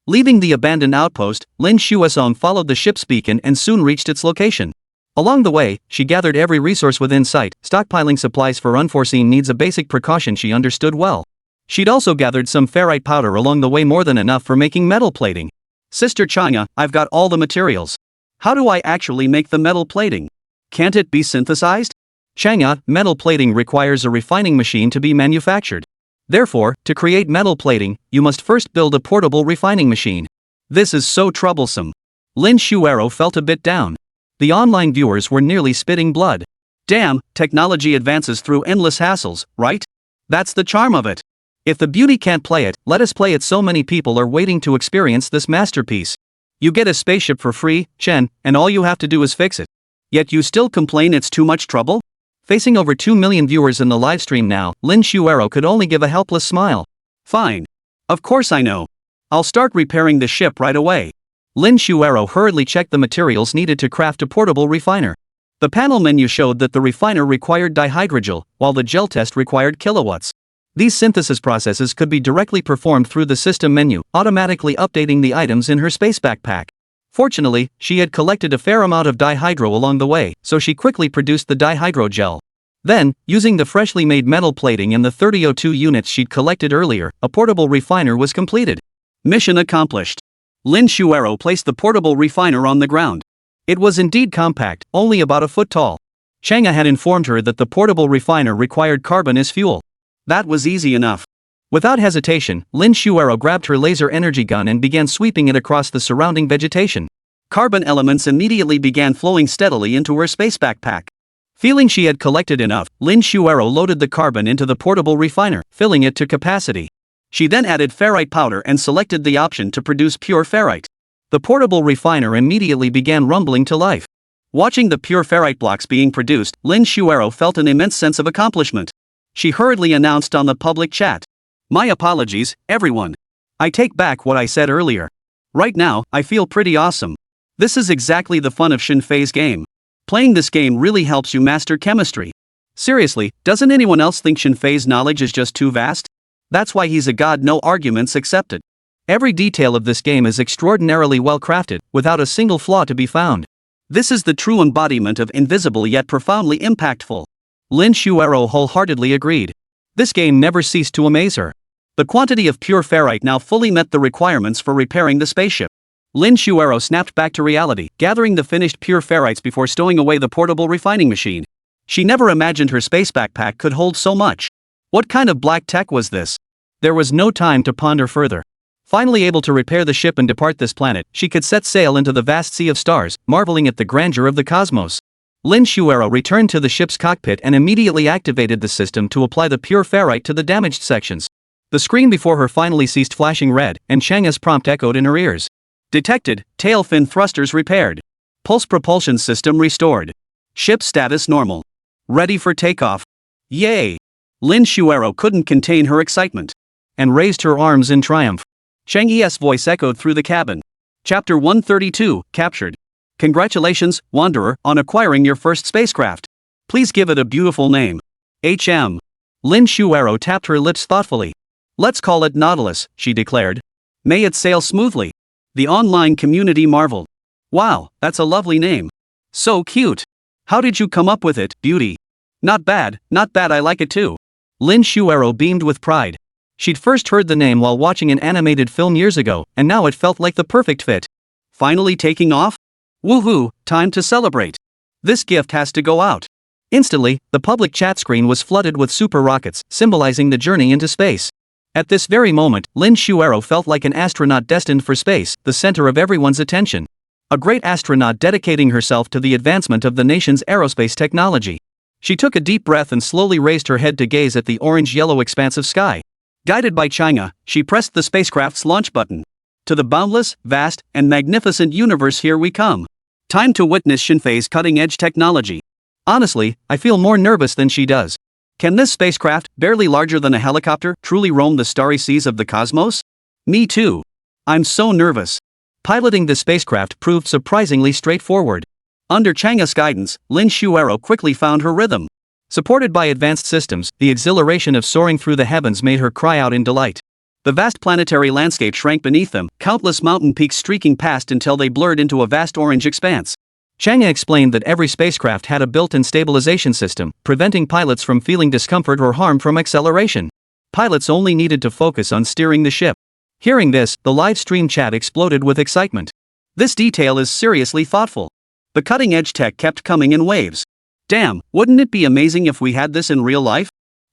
Leaving the abandoned outpost, Lin Shueson followed the ship's beacon and soon reached its location. Along the way, she gathered every resource within sight. Stockpiling supplies for unforeseen needs, a basic precaution she understood well. She'd also gathered some ferrite powder along the way, more than enough for making metal plating. Sister Chang'e, I've got all the materials. How do I actually make the metal plating? Can't it be synthesized? Chang'e, metal plating requires a refining machine to be manufactured. Therefore, to create metal plating, you must first build a portable refining machine. This is so troublesome. Lin Shuero felt a bit down. The online viewers were nearly spitting blood. Damn, technology advances through endless hassles, right? That's the charm of it. If the beauty can't play it, let us play it. So many people are waiting to experience this masterpiece. You get a spaceship for free, Chen, and all you have to do is fix it. Yet you still complain it's too much trouble? Facing over 2 million viewers in the livestream now, Lin Shuero could only give a helpless smile. Fine. Of course I know. I'll start repairing the ship right away. Lin Shuero hurriedly checked the materials needed to craft a portable refiner. The panel menu showed that the refiner required dihydrogel, while the gel test required kilowatts. These synthesis processes could be directly performed through the system menu, automatically updating the items in her space backpack. Fortunately, she had collected a fair amount of dihydro along the way, so she quickly produced the dihydro gel. Then, using the freshly made metal plating and the 3002 units she'd collected earlier, a portable refiner was completed. Mission accomplished. Lin Shuero placed the portable refiner on the ground. It was indeed compact, only about a foot tall. Chang'e had informed her that the portable refiner required carbon as fuel. That was easy enough. Without hesitation, Lin Shuero grabbed her laser energy gun and began sweeping it across the surrounding vegetation. Carbon elements immediately began flowing steadily into her space backpack. Feeling she had collected enough, Lin Shuero loaded the carbon into the portable refiner, filling it to capacity. She then added ferrite powder and selected the option to produce pure ferrite. The portable refiner immediately began rumbling to life. Watching the pure ferrite blocks being produced, Lin Shuero felt an immense sense of accomplishment. She hurriedly announced on the public chat. My apologies, everyone. I take back what I said earlier. Right now, I feel pretty awesome. This is exactly the fun of Shinfei's game. Playing this game really helps you master chemistry. Seriously, doesn't anyone else think Shinfei's knowledge is just too vast? That's why he's a god, no arguments accepted. Every detail of this game is extraordinarily well crafted, without a single flaw to be found. This is the true embodiment of invisible yet profoundly impactful. Lin Shuero wholeheartedly agreed. This game never ceased to amaze her. The quantity of pure ferrite now fully met the requirements for repairing the spaceship. Lin Shuero snapped back to reality, gathering the finished pure ferrites before stowing away the portable refining machine. She never imagined her space backpack could hold so much. What kind of black tech was this? There was no time to ponder further. Finally able to repair the ship and depart this planet, she could set sail into the vast sea of stars, marveling at the grandeur of the cosmos. Lin Shuero returned to the ship's cockpit and immediately activated the system to apply the pure ferrite to the damaged sections. The screen before her finally ceased flashing red, and Chang'e's prompt echoed in her ears. Detected, tail fin thrusters repaired. Pulse propulsion system restored. Ship status normal. Ready for takeoff. Yay! Lin Shuero couldn't contain her excitement. And raised her arms in triumph. Chang'e's voice echoed through the cabin. Chapter 132, Captured. Congratulations, Wanderer, on acquiring your first spacecraft. Please give it a beautiful name. HM. Lin Shuero tapped her lips thoughtfully. Let's call it Nautilus, she declared. May it sail smoothly. The online community marveled. Wow, that's a lovely name. So cute. How did you come up with it, beauty? Not bad, I like it too. Lin Shuero beamed with pride. She'd first heard the name while watching an animated film years ago, and now it felt like the perfect fit. Finally taking off? Woohoo, time to celebrate. This gift has to go out. Instantly, the public chat screen was flooded with super rockets, symbolizing the journey into space. At this very moment, Lin Shuero felt like an astronaut destined for space, the center of everyone's attention. A great astronaut dedicating herself to the advancement of the nation's aerospace technology. She took a deep breath and slowly raised her head to gaze at the orange-yellow expanse of sky. Guided by Chang'e, she pressed the spacecraft's launch button. To the boundless, vast, and magnificent universe here we come. Time to witness Shinfei's cutting-edge technology. Honestly, I feel more nervous than she does. Can this spacecraft, barely larger than a helicopter, truly roam the starry seas of the cosmos? Me too. I'm so nervous. Piloting the spacecraft proved surprisingly straightforward. Under Chang'e's guidance, Lin Shuero quickly found her rhythm. Supported by advanced systems, the exhilaration of soaring through the heavens made her cry out in delight. The vast planetary landscape shrank beneath them, countless mountain peaks streaking past until they blurred into a vast orange expanse. Chang'e explained that every spacecraft had a built-in stabilization system, preventing pilots from feeling discomfort or harm from acceleration. Pilots only needed to focus on steering the ship. Hearing this, the live stream chat exploded with excitement. This detail is seriously thoughtful. The cutting-edge tech kept coming in waves. Damn, wouldn't it be amazing if we had this in real life?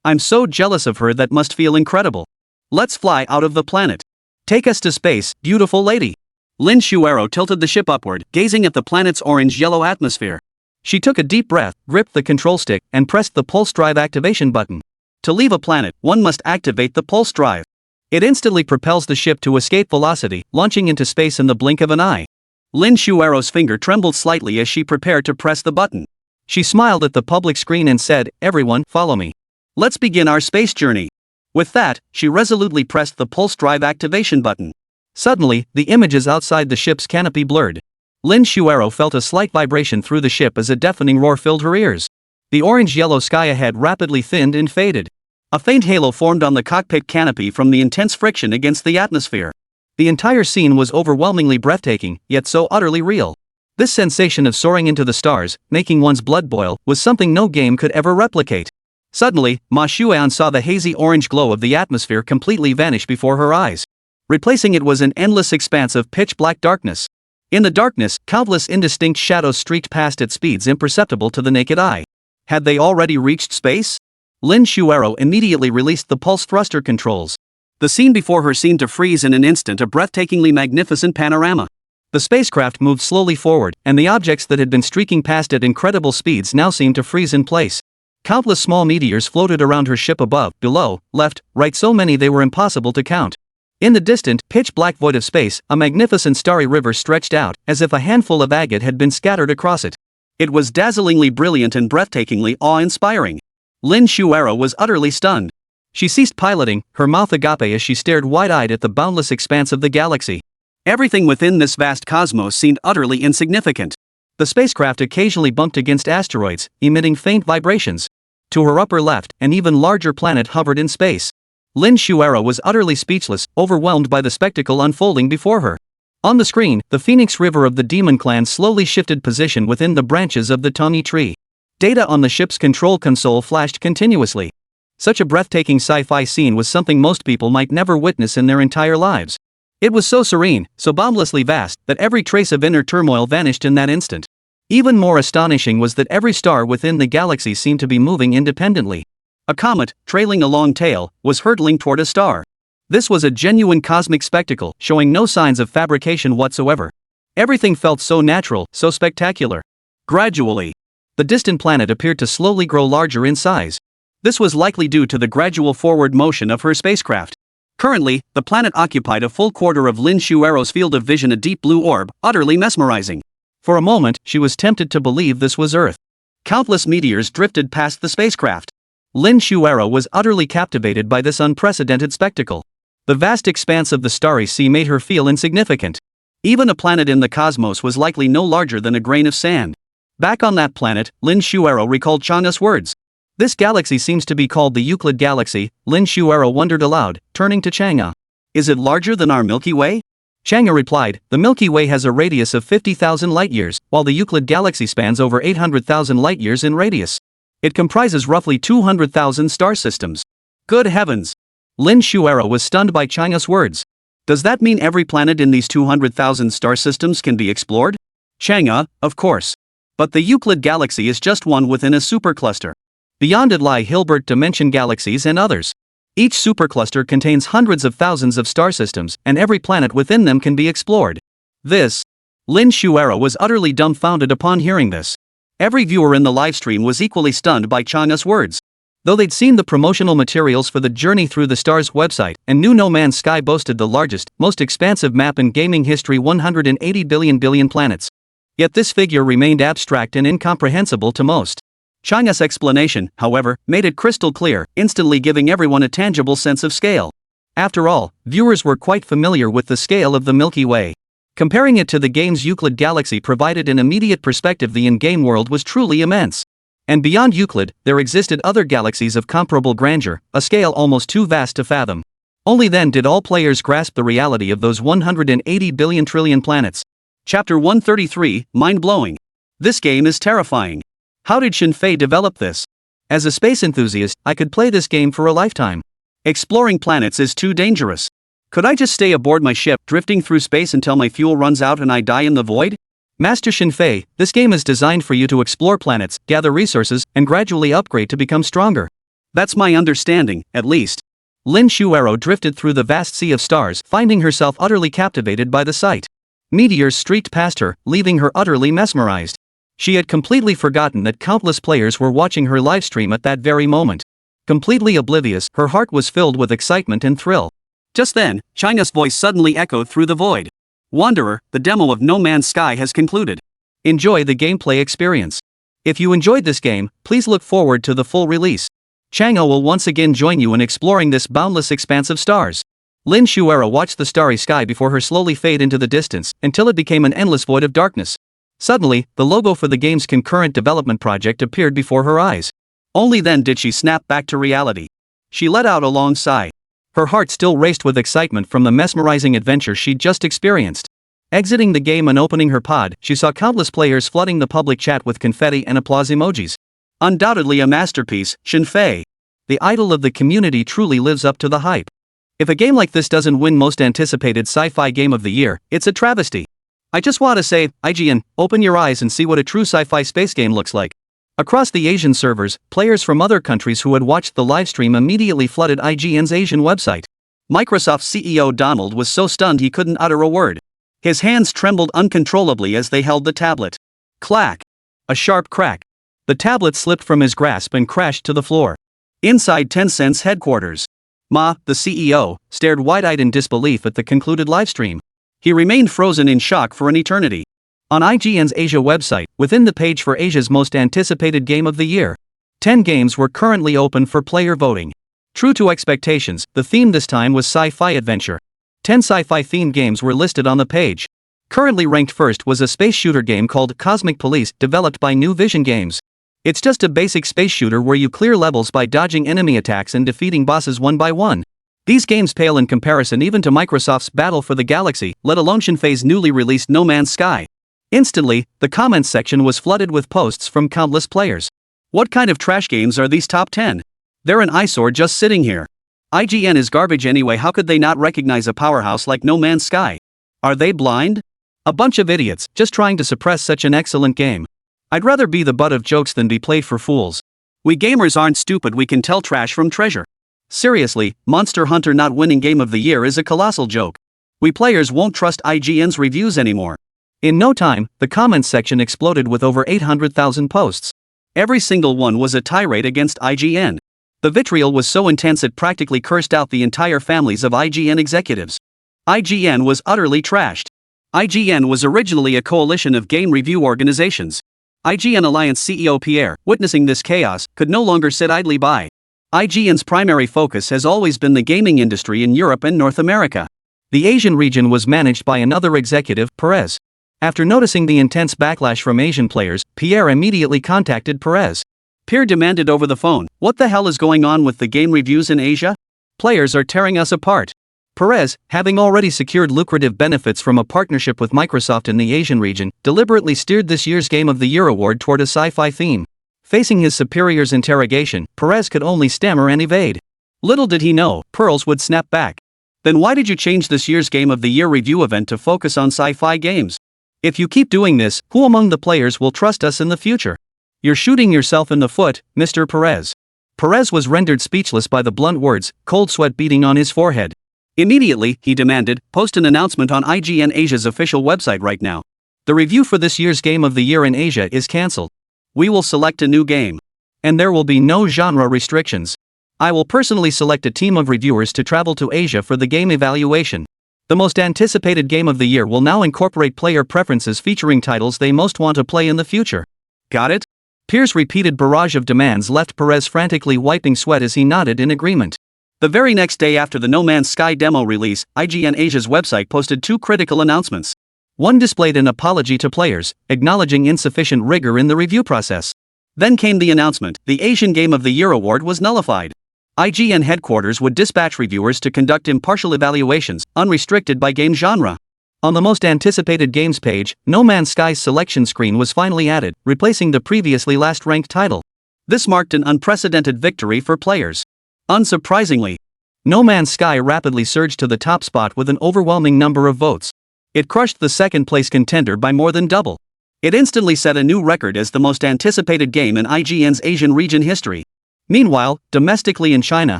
I'm so jealous of her, that must feel incredible. Let's fly out of the planet. Take us to space, beautiful lady. Lin Shuero tilted the ship upward, gazing at the planet's orange-yellow atmosphere. She took a deep breath, gripped the control stick, and pressed the pulse drive activation button. To leave a planet, one must activate the pulse drive. It instantly propels the ship to escape velocity, launching into space in the blink of an eye. Lin Shuero's finger trembled slightly as she prepared to press the button. She smiled at the public screen and said, "Everyone, follow me. Let's begin our space journey." With that, she resolutely pressed the pulse drive activation button. Suddenly, the images outside the ship's canopy blurred. Lin Shuero felt a slight vibration through the ship as a deafening roar filled her ears. The orange-yellow sky ahead rapidly thinned and faded. A faint halo formed on the cockpit canopy from the intense friction against the atmosphere. The entire scene was overwhelmingly breathtaking, yet so utterly real. This sensation of soaring into the stars, making one's blood boil, was something no game could ever replicate. Suddenly, Ma Xuan saw the hazy orange glow of the atmosphere completely vanish before her eyes. Replacing it was an endless expanse of pitch-black darkness. In the darkness, countless indistinct shadows streaked past at speeds imperceptible to the naked eye. Had they already reached space? Lin Xuero immediately released the pulse thruster controls. The scene before her seemed to freeze in an instant, a breathtakingly magnificent panorama. The spacecraft moved slowly forward, and the objects that had been streaking past at incredible speeds now seemed to freeze in place. Countless small meteors floated around her ship above, below, left, right, so many they were impossible to count. In the distant, pitch-black void of space, a magnificent starry river stretched out, as if a handful of agate had been scattered across it. It was dazzlingly brilliant and breathtakingly awe-inspiring. Lin Xuero was utterly stunned. She ceased piloting, her mouth agape as she stared wide-eyed at the boundless expanse of the galaxy. Everything within this vast cosmos seemed utterly insignificant. The spacecraft occasionally bumped against asteroids, emitting faint vibrations. To her upper left, an even larger planet hovered in space. Lin Xuero was utterly speechless, overwhelmed by the spectacle unfolding before her. On the screen, the Phoenix River of the Demon Clan slowly shifted position within the branches of the Tawny Tree. Data on the ship's control console flashed continuously. Such a breathtaking sci-fi scene was something most people might never witness in their entire lives. It was so serene, so boundlessly vast, that every trace of inner turmoil vanished in that instant. Even more astonishing was that every star within the galaxy seemed to be moving independently. A comet, trailing a long tail, was hurtling toward a star. This was a genuine cosmic spectacle, showing no signs of fabrication whatsoever. Everything felt so natural, so spectacular. Gradually, the distant planet appeared to slowly grow larger in size. This was likely due to the gradual forward motion of her spacecraft. Currently, the planet occupied a full quarter of Lin Xuero's field of vision, a deep blue orb, utterly mesmerizing. For a moment, she was tempted to believe this was Earth. Countless meteors drifted past the spacecraft. Lin Xuero was utterly captivated by this unprecedented spectacle. The vast expanse of the starry sea made her feel insignificant. Even a planet in the cosmos was likely no larger than a grain of sand. Back on that planet, Lin Xuero recalled Chang'e's words. This galaxy seems to be called the Euclid Galaxy, Lin Xuero wondered aloud, turning to Chang'e. Is it larger than our Milky Way? Chang'e replied, the Milky Way has a radius of 50,000 light-years, while the Euclid Galaxy spans over 800,000 light-years in radius. It comprises roughly 200,000 star systems. Good heavens! Lin Xuero was stunned by Chang'e's words. Does that mean every planet in these 200,000 star systems can be explored? Chang'e, of course. But the Euclid Galaxy is just one within a supercluster. Beyond it lie Hilbert dimension galaxies and others. Each supercluster contains hundreds of thousands of star systems, and every planet within them can be explored. Lin Xuero was utterly dumbfounded upon hearing this. Every viewer in the livestream was equally stunned by Chang'e's words. Though they'd seen the promotional materials for the Journey Through the Stars website, and knew No Man's Sky boasted the largest, most expansive map in gaming history, 180 billion planets. Yet this figure remained abstract and incomprehensible to most. Chang'e's explanation, however, made it crystal clear, instantly giving everyone a tangible sense of scale. After all, viewers were quite familiar with the scale of the Milky Way. Comparing it to the game's Euclid Galaxy provided an immediate perspective. The in-game world was truly immense. And beyond Euclid, there existed other galaxies of comparable grandeur, a scale almost too vast to fathom. Only then did all players grasp the reality of those 180 billion trillion planets. Chapter 133, Mind-blowing. This game is terrifying. How did Yefei develop this? As a space enthusiast, I could play this game for a lifetime. Exploring planets is too dangerous. Could I just stay aboard my ship, drifting through space until my fuel runs out and I die in the void? Master Yefei, this game is designed for you to explore planets, gather resources, and gradually upgrade to become stronger. That's my understanding, at least. Lin Xuero drifted through the vast sea of stars, finding herself utterly captivated by the sight. Meteors streaked past her, leaving her utterly mesmerized. She had completely forgotten that countless players were watching her livestream at that very moment. Completely oblivious, her heart was filled with excitement and thrill. Just then, Chang'e's voice suddenly echoed through the void. Wanderer, the demo of No Man's Sky has concluded. Enjoy the gameplay experience. If you enjoyed this game, please look forward to the full release. Chang'e will once again join you in exploring this boundless expanse of stars. Lin Xuero watched the starry sky before her slowly fade into the distance, until it became an endless void of darkness. Suddenly, the logo for the game's concurrent development project appeared before her eyes. Only then did she snap back to reality. she let out a long sigh. Her heart still raced with excitement from the mesmerizing adventure she'd just experienced. Exiting the game and opening her pod, she saw countless players flooding the public chat with confetti and applause emojis. Undoubtedly a masterpiece, Yefei. The idol of the community truly lives up to the hype. If a game like this doesn't win most anticipated sci-fi game of the year, it's a travesty. I just want to say, IGN, open your eyes and see what a true sci-fi space game looks like. Across the Asian servers, players from other countries who had watched the livestream immediately flooded IGN's Asian website. Microsoft CEO Donald was so stunned he couldn't utter a word. His hands trembled uncontrollably as they held the tablet. Clack! A sharp crack. The tablet slipped from his grasp and crashed to the floor. Inside Tencent's headquarters, Ma, the CEO, stared wide-eyed in disbelief at the concluded livestream. He remained frozen in shock for an eternity. On IGN's Asia website, within the page for Asia's most anticipated game of the year, 10 games were currently open for player voting. True to expectations, the theme this time was sci-fi adventure. 10 sci-fi themed games were listed on the page. Currently ranked first was a space shooter game called Cosmic Police, developed by New Vision Games. It's just a basic space shooter where you clear levels by dodging enemy attacks and defeating bosses one by one. These games pale in comparison even to Microsoft's Battle for the Galaxy, let alone Yefei's newly released No Man's Sky. Instantly, the comments section was flooded with posts from countless players. What kind of trash games are these top 10? They're an eyesore just sitting here. IGN is garbage anyway, how could they not recognize a powerhouse like No Man's Sky? Are they blind? A bunch of idiots, just trying to suppress such an excellent game. I'd rather be the butt of jokes than be played for fools. We gamers aren't stupid, we can tell trash from treasure. Seriously, Monster Hunter not winning Game of the Year is a colossal joke. We players won't trust IGN's reviews anymore. In no time, the comments section exploded with over 800,000 posts. Every single one was a tirade against IGN. The vitriol was so intense it practically cursed out the entire families of IGN executives. IGN was utterly trashed. IGN was originally a coalition of game review organizations. IGN Alliance CEO Pierre, witnessing this chaos, could no longer sit idly by. IGN's primary focus has always been the gaming industry in Europe and North America. The Asian region was managed by another executive, Perez. After noticing the intense backlash from Asian players, Pierre immediately contacted Perez. Pierre demanded over the phone, "What the hell is going on with the game reviews in Asia? Players are tearing us apart." Perez, having already secured lucrative benefits from a partnership with Microsoft in the Asian region, deliberately steered this year's Game of the Year award toward a sci-fi theme. Facing his superior's interrogation, Perez could only stammer and evade. Little did he know, Pearls would snap back. Then why did you change this year's Game of the Year review event to focus on sci-fi games? If you keep doing this, who among the players will trust us in the future? You're shooting yourself in the foot, Mr. Perez. Perez was rendered speechless by the blunt words, cold sweat beading on his forehead. Immediately, he demanded, post an announcement on IGN Asia's official website right now. The review for this year's Game of the Year in Asia is cancelled. We will select a new game. And there will be no genre restrictions. I will personally select a team of reviewers to travel to Asia for the game evaluation. The most anticipated Game of the Year will now incorporate player preferences featuring titles they most want to play in the future. Got it? Pierre's repeated barrage of demands left Perez frantically wiping sweat as he nodded in agreement. The very next day after the No Man's Sky demo release, IGN Asia's website posted two critical announcements. One displayed an apology to players, acknowledging insufficient rigor in the review process. Then came the announcement, the Asian Game of the Year award was nullified. IGN headquarters would dispatch reviewers to conduct impartial evaluations, unrestricted by game genre. On the most anticipated games page, No Man's Sky's selection screen was finally added, replacing the previously last-ranked title. This marked an unprecedented victory for players. Unsurprisingly, No Man's Sky rapidly surged to the top spot with an overwhelming number of votes. It crushed the second-place contender by more than double. It instantly set a new record as the most anticipated game in IGN's Asian region history. Meanwhile, domestically in China,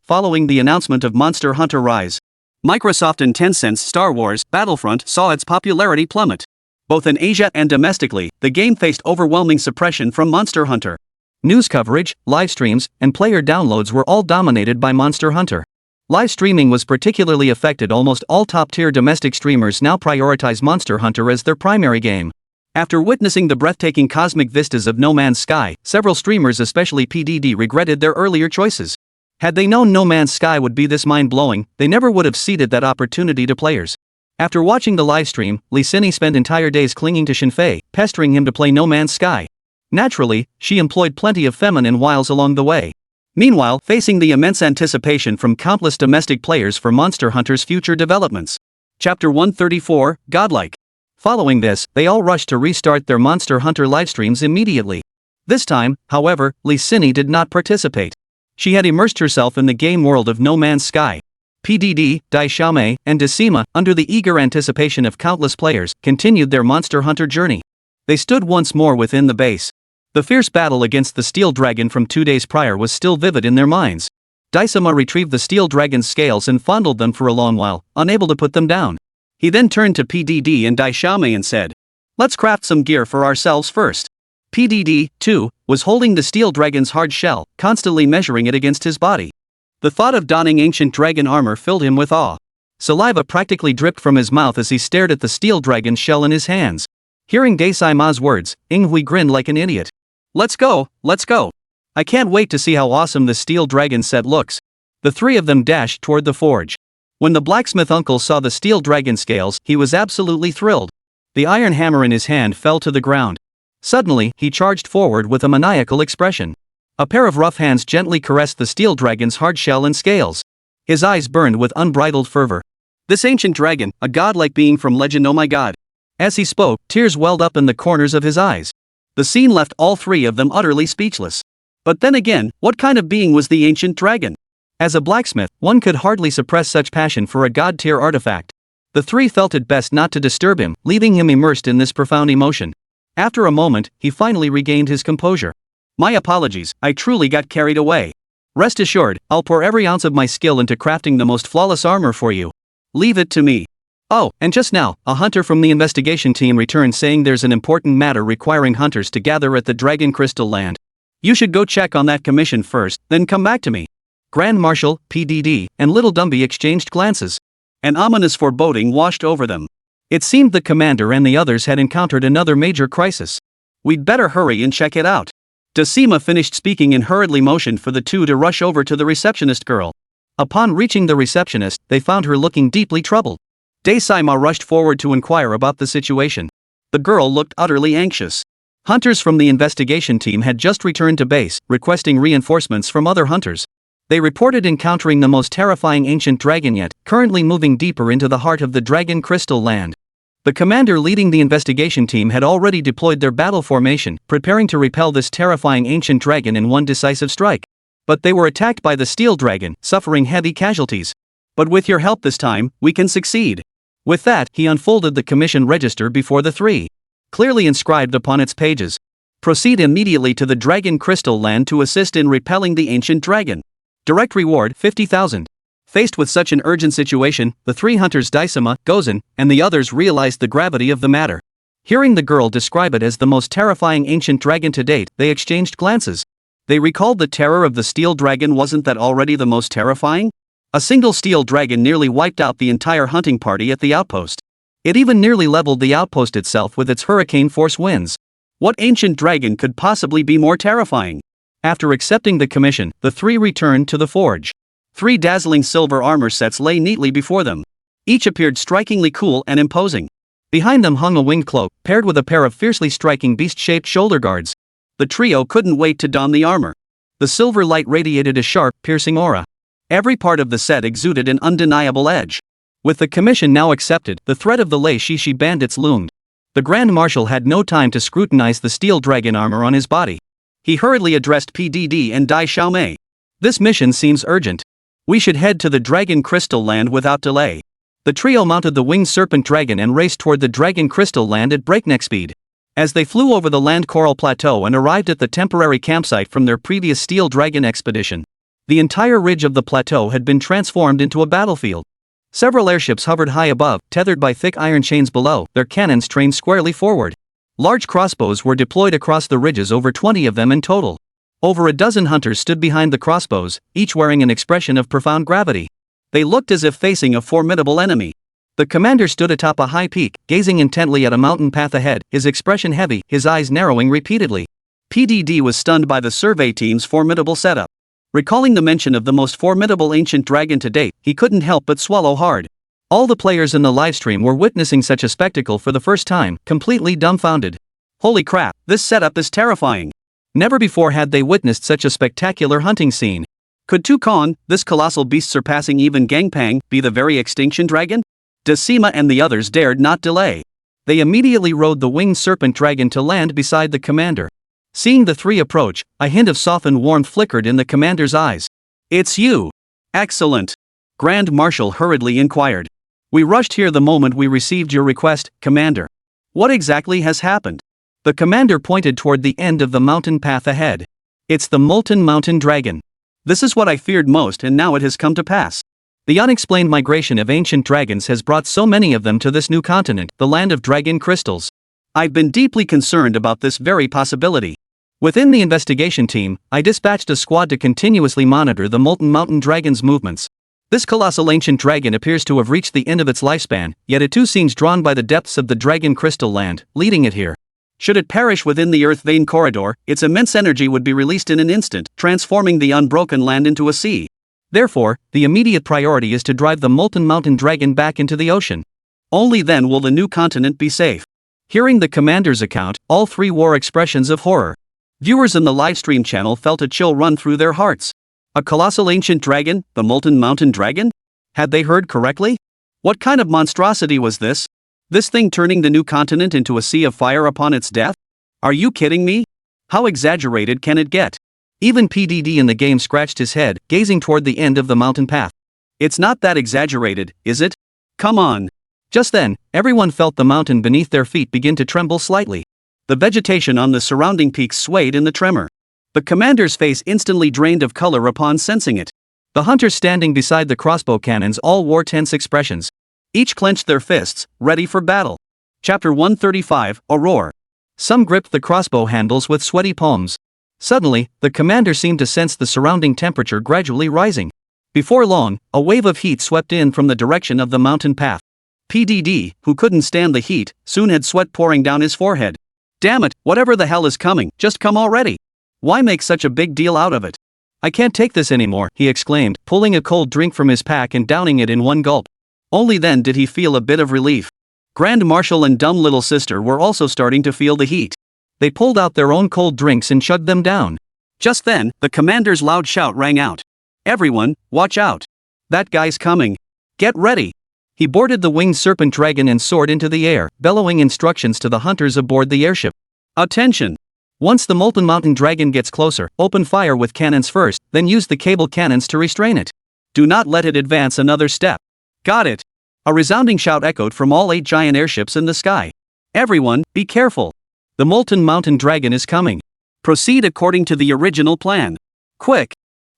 following the announcement of Monster Hunter Rise, Microsoft and Tencent's Star Wars Battlefront saw its popularity plummet. Both in Asia and domestically, the game faced overwhelming suppression from Monster Hunter. News coverage, live streams, and player downloads were all dominated by Monster Hunter. Live streaming was particularly affected. Almost all top-tier domestic streamers now prioritize Monster Hunter as their primary game. After witnessing the breathtaking cosmic vistas of No Man's Sky, several streamers, especially PDD, regretted their earlier choices. Had they known No Man's Sky would be this mind-blowing, they never would have ceded that opportunity to players. After watching the livestream, Lee Sinny spent entire days clinging to Yefei, pestering him to play No Man's Sky. Naturally, she employed plenty of feminine wiles along the way. Meanwhile, facing the immense anticipation from countless domestic players for Monster Hunter's future developments. Chapter 134, Godlike. Following this, they all rushed to restart their Monster Hunter livestreams immediately. This time, however, Lee Sin did not participate. She had immersed herself in the game world of No Man's Sky. PDD, Dai Xiaomei, and Decima, under the eager anticipation of countless players, continued their Monster Hunter journey. They stood once more within the base. The fierce battle against the Steel Dragon from 2 days prior was still vivid in their minds. Decima retrieved the Steel Dragon's scales and fondled them for a long while, unable to put them down. He then turned to PDD and Dai Xiaomei and said, "Let's craft some gear for ourselves first." PDD, too, was holding the Steel Dragon's hard shell, constantly measuring it against his body. The thought of donning ancient dragon armor filled him with awe. Saliva practically dripped from his mouth as he stared at the Steel Dragon's shell in his hands. Hearing Decima's words, Inghui grinned like an idiot. Let's go, let's go. I can't wait to see how awesome the Steel Dragon set looks." The three of them dashed toward the forge. When the blacksmith uncle saw the Steel Dragon scales, he was absolutely thrilled. The iron hammer in his hand fell to the ground. Suddenly, he charged forward with a maniacal expression. A pair of rough hands gently caressed the Steel Dragon's hard shell and scales. His eyes burned with unbridled fervor. This ancient dragon, a godlike being from legend, oh my god. As he spoke, tears welled up in the corners of his eyes. The scene left all three of them utterly speechless. But then again, what kind of being was the ancient dragon? As a blacksmith, one could hardly suppress such passion for a god-tier artifact. The three felt it best not to disturb him, leaving him immersed in this profound emotion. After a moment, he finally regained his composure. "My apologies, I truly got carried away. Rest assured, I'll pour every ounce of my skill into crafting the most flawless armor for you. Leave it to me." Oh, and just now, a hunter from the investigation team returned saying there's an important matter requiring hunters to gather at the Dragon Crystal Land. You should go check on that commission first, then come back to me. Grand Marshal, PDD, and Little Dumby exchanged glances. An ominous foreboding washed over them. It seemed the commander and the others had encountered another major crisis. We'd better hurry and check it out. Decima finished speaking and hurriedly motioned for the two to rush over to the receptionist girl. Upon reaching the receptionist, they found her looking deeply troubled. Decima rushed forward to inquire about the situation. The girl looked utterly anxious. Hunters from the investigation team had just returned to base, requesting reinforcements from other hunters. They reported encountering the most terrifying ancient dragon yet, currently moving deeper into the heart of the Dragon Crystal Land. The commander leading the investigation team had already deployed their battle formation, preparing to repel this terrifying ancient dragon in one decisive strike. But they were attacked by the Steel Dragon, suffering heavy casualties. But with your help this time, we can succeed. With that, he unfolded the commission register before the three. Clearly inscribed upon its pages. Proceed immediately to the Dragon Crystal Land to assist in repelling the ancient dragon. Direct reward 50,000. Faced with such an urgent situation, the three hunters Decima, Gozen, and the others realized the gravity of the matter. Hearing the girl describe it as the most terrifying ancient dragon to date, they exchanged glances. They recalled the terror of the Steel Dragon. Wasn't that already the most terrifying? A single Steel Dragon nearly wiped out the entire hunting party at the outpost. It even nearly leveled the outpost itself with its hurricane force winds. What ancient dragon could possibly be more terrifying? After accepting the commission, the three returned to the forge. 3 dazzling silver armor sets lay neatly before them. Each appeared strikingly cool and imposing. Behind them hung a winged cloak, paired with a pair of fiercely striking beast-shaped shoulder guards. The trio couldn't wait to don the armor. The silver light radiated a sharp, piercing aura. Every part of the set exuded an undeniable edge. With the commission now accepted, the threat of the Lei Shishi bandits loomed. The Grand Marshal had no time to scrutinize the Steel Dragon armor on his body. He hurriedly addressed PDD and Dai Xiaomei. This mission seems urgent. We should head to the Dragon Crystal Land without delay. The trio mounted the winged serpent dragon and raced toward the Dragon Crystal Land at breakneck speed. As they flew over the land coral plateau and arrived at the temporary campsite from their previous Steel Dragon expedition, the entire ridge of the plateau had been transformed into a battlefield. Several airships hovered high above, tethered by thick iron chains below, their cannons trained squarely forward. Large crossbows were deployed across the ridges, over 20 of them in total. Over a dozen hunters stood behind the crossbows, each wearing an expression of profound gravity. They looked as if facing a formidable enemy. The commander stood atop a high peak, gazing intently at a mountain path ahead, his expression heavy, his eyes narrowing repeatedly. PDD was stunned by the survey team's formidable setup. Recalling the mention of the most formidable ancient dragon to date, he couldn't help but swallow hard. All the players in the livestream were witnessing such a spectacle for the first time, completely dumbfounded. Holy crap, this setup is terrifying. Never before had they witnessed such a spectacular hunting scene. Could Tukon, this colossal beast surpassing even Gangpang, be the very extinction dragon? Decima and the others dared not delay. They immediately rode the winged serpent dragon to land beside the commander. Seeing the three approach, a hint of softened warmth flickered in the commander's eyes. It's you! Excellent! Grand Marshal hurriedly inquired. We rushed here the moment we received your request, Commander. What exactly has happened? The commander pointed toward the end of the mountain path ahead. It's the molten mountain dragon. This is what I feared most, and now it has come to pass. The unexplained migration of ancient dragons has brought so many of them to this new continent, the land of dragon crystals. I've been deeply concerned about this very possibility. Within the investigation team, I dispatched a squad to continuously monitor the molten mountain dragon's movements. This colossal ancient dragon appears to have reached the end of its lifespan, yet it too seems drawn by the depths of the dragon crystal land, leading it here. Should it perish within the earth vein corridor, its immense energy would be released in an instant, transforming the unbroken land into a sea. Therefore, the immediate priority is to drive the molten mountain dragon back into the ocean. Only then will the new continent be safe. Hearing the commander's account, all three wore expressions of horror. Viewers in the livestream channel felt a chill run through their hearts. A colossal ancient dragon, the molten mountain dragon? Had they heard correctly? What kind of monstrosity was this? This thing turning the new continent into a sea of fire upon its death? Are you kidding me? How exaggerated can it get? Even PDD in the game scratched his head, gazing toward the end of the mountain path. It's not that exaggerated, is it? Come on. Just then, everyone felt the mountain beneath their feet begin to tremble slightly. The vegetation on the surrounding peaks swayed in the tremor. The commander's face instantly drained of color upon sensing it. The hunters standing beside the crossbow cannons all wore tense expressions. Each clenched their fists, ready for battle. Chapter 135, A Roar. Some gripped the crossbow handles with sweaty palms. Suddenly, the commander seemed to sense the surrounding temperature gradually rising. Before long, a wave of heat swept in from the direction of the mountain path. PDD, who couldn't stand the heat, soon had sweat pouring down his forehead. Damn it, whatever the hell is coming, just come already. Why make such a big deal out of it? I can't take this anymore, he exclaimed, pulling a cold drink from his pack and downing it in one gulp. Only then did he feel a bit of relief. Grand Marshal and dumb little sister were also starting to feel the heat. They pulled out their own cold drinks and chugged them down. Just then, the commander's loud shout rang out. Everyone, watch out. That guy's coming. Get ready. He boarded the winged serpent dragon and soared into the air, bellowing instructions to the hunters aboard the airship. Attention! Once the molten mountain dragon gets closer, open fire with cannons first, then use the cable cannons to restrain it. Do not let it advance another step. Got it! A resounding shout echoed from all 8 giant airships in the sky. Everyone, be careful. The molten mountain dragon is coming. Proceed according to the original plan. Quick!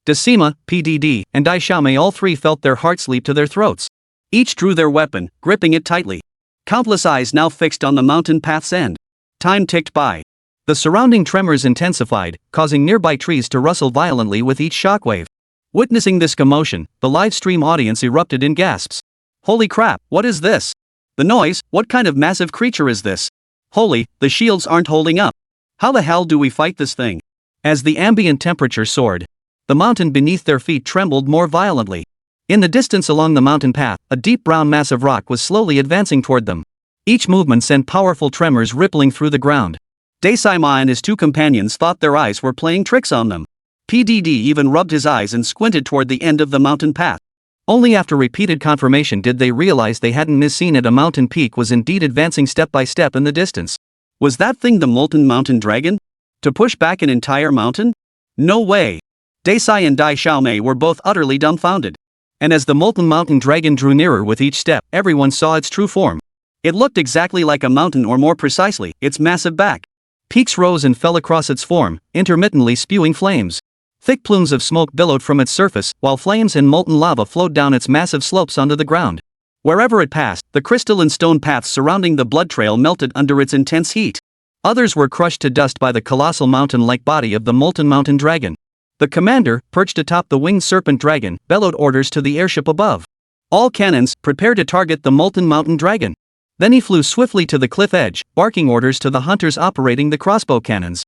Decima, PDD, and Daishame all three felt their hearts leap to their throats. Each drew their weapon, gripping it tightly. Countless eyes now fixed on the mountain path's end. Time ticked by. The surrounding tremors intensified, causing nearby trees to rustle violently with each shockwave. Witnessing this commotion, the live stream audience erupted in gasps. Holy crap, what is this? The noise, what kind of massive creature is this? Holy, the shields aren't holding up. How the hell do we fight this thing? As the ambient temperature soared, the mountain beneath their feet trembled more violently. In the distance along the mountain path, a deep brown mass of rock was slowly advancing toward them. Each movement sent powerful tremors rippling through the ground. Daishame and his 2 companions thought their eyes were playing tricks on them. PDD even rubbed his eyes and squinted toward the end of the mountain path. Only after repeated confirmation did they realize they hadn't misseen it. A mountain peak was indeed advancing step by step in the distance. Was that thing the molten mountain dragon? To push back an entire mountain? No way! Daisai and Daishame were both utterly dumbfounded. And as the molten mountain dragon drew nearer with each step, everyone saw its true form. It looked exactly like a mountain, or more precisely, its massive back. Peaks rose and fell across its form, intermittently spewing flames. Thick plumes of smoke billowed from its surface, while flames and molten lava flowed down its massive slopes onto the ground. Wherever it passed, the crystal and stone paths surrounding the blood trail melted under its intense heat. Others were crushed to dust by the colossal mountain-like body of the molten mountain dragon. The commander, perched atop the winged serpent dragon, bellowed orders to the airship above. All cannons, prepare to target the molten mountain dragon. Then he flew swiftly to the cliff edge, barking orders to the hunters operating the crossbow cannons.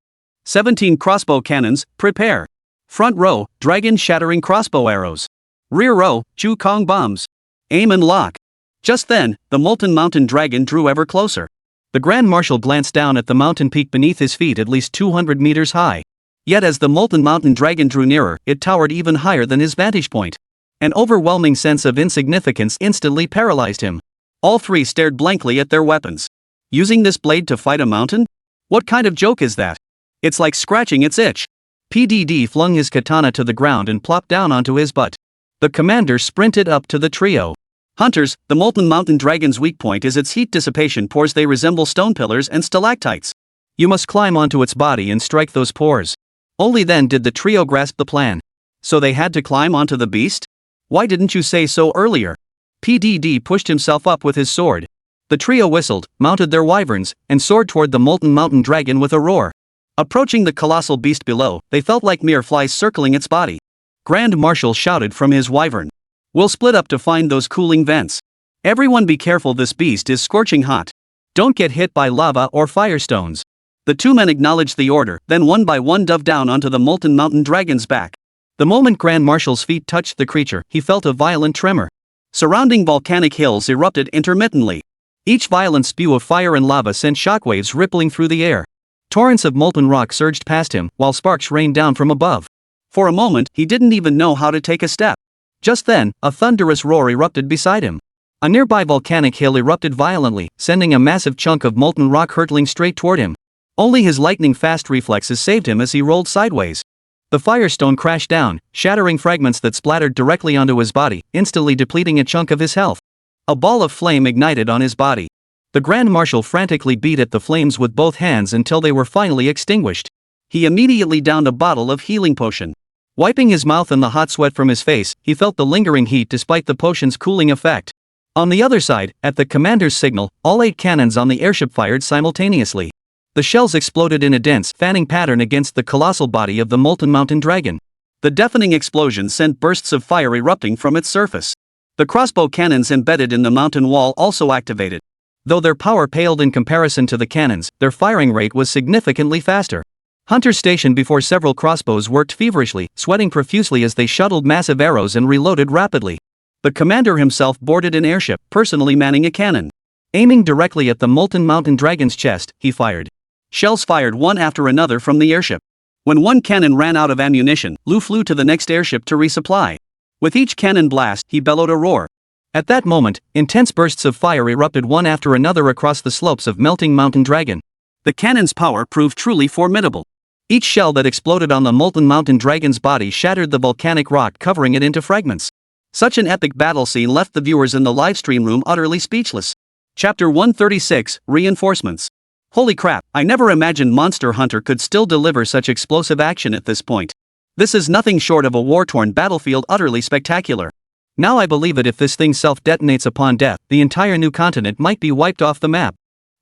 17 crossbow cannons, prepare. Front row, dragon-shattering crossbow arrows. Rear row, Chu-Kong bombs. Aim and lock. Just then, the molten mountain dragon drew ever closer. The Grand Marshal glanced down at the mountain peak beneath his feet, at least 200 meters high. Yet as the molten mountain dragon drew nearer, it towered even higher than his vantage point. An overwhelming sense of insignificance instantly paralyzed him. All three stared blankly at their weapons. Using this blade to fight a mountain? What kind of joke is that? It's like scratching its itch. PDD flung his katana to the ground and plopped down onto his butt. The commander sprinted up to the trio. Hunters, the molten mountain dragon's weak point is its heat dissipation pores. They resemble stone pillars and stalactites. You must climb onto its body and strike those pores. Only then did the trio grasp the plan. So they had to climb onto the beast? Why didn't you say so earlier? PDD pushed himself up with his sword. The trio whistled, mounted their wyverns, and soared toward the molten mountain dragon with a roar. Approaching the colossal beast below, they felt like mere flies circling its body. Grand Marshal shouted from his wyvern. We'll split up to find those cooling vents. Everyone be careful, this beast is scorching hot. Don't get hit by lava or firestones. The two men acknowledged the order, then one by one dove down onto the molten mountain dragon's back. The moment Grand Marshal's feet touched the creature, he felt a violent tremor. Surrounding volcanic hills erupted intermittently. Each violent spew of fire and lava sent shockwaves rippling through the air. Torrents of molten rock surged past him, while sparks rained down from above. For a moment, he didn't even know how to take a step. Just then, a thunderous roar erupted beside him. A nearby volcanic hill erupted violently, sending a massive chunk of molten rock hurtling straight toward him. Only his lightning-fast reflexes saved him as he rolled sideways. The firestone crashed down, shattering fragments that splattered directly onto his body, instantly depleting a chunk of his health. A ball of flame ignited on his body. The Grand Marshal frantically beat at the flames with both hands until they were finally extinguished. He immediately downed a bottle of healing potion. Wiping his mouth and the hot sweat from his face, he felt the lingering heat despite the potion's cooling effect. On the other side, at the commander's signal, all 8 cannons on the airship fired simultaneously. The shells exploded in a dense, fanning pattern against the colossal body of the molten mountain dragon. The deafening explosion sent bursts of fire erupting from its surface. The crossbow cannons embedded in the mountain wall also activated. Though their power paled in comparison to the cannons, their firing rate was significantly faster. Hunters stationed before several crossbows worked feverishly, sweating profusely as they shuttled massive arrows and reloaded rapidly. The commander himself boarded an airship, personally manning a cannon. Aiming directly at the molten mountain dragon's chest, he fired. Shells fired one after another from the airship. When one cannon ran out of ammunition, Lu flew to the next airship to resupply. With each cannon blast, he bellowed a roar. At that moment, intense bursts of fire erupted one after another across the slopes of melting mountain dragon. The cannon's power proved truly formidable. Each shell that exploded on the molten mountain dragon's body shattered the volcanic rock, covering it into fragments. Such an epic battle scene left the viewers in the livestream room utterly speechless. Chapter 136, Reinforcements. Holy crap, I never imagined Monster Hunter could still deliver such explosive action at this point. This is nothing short of a war-torn battlefield, utterly spectacular. Now I believe it, if this thing self-detonates upon death, the entire new continent might be wiped off the map.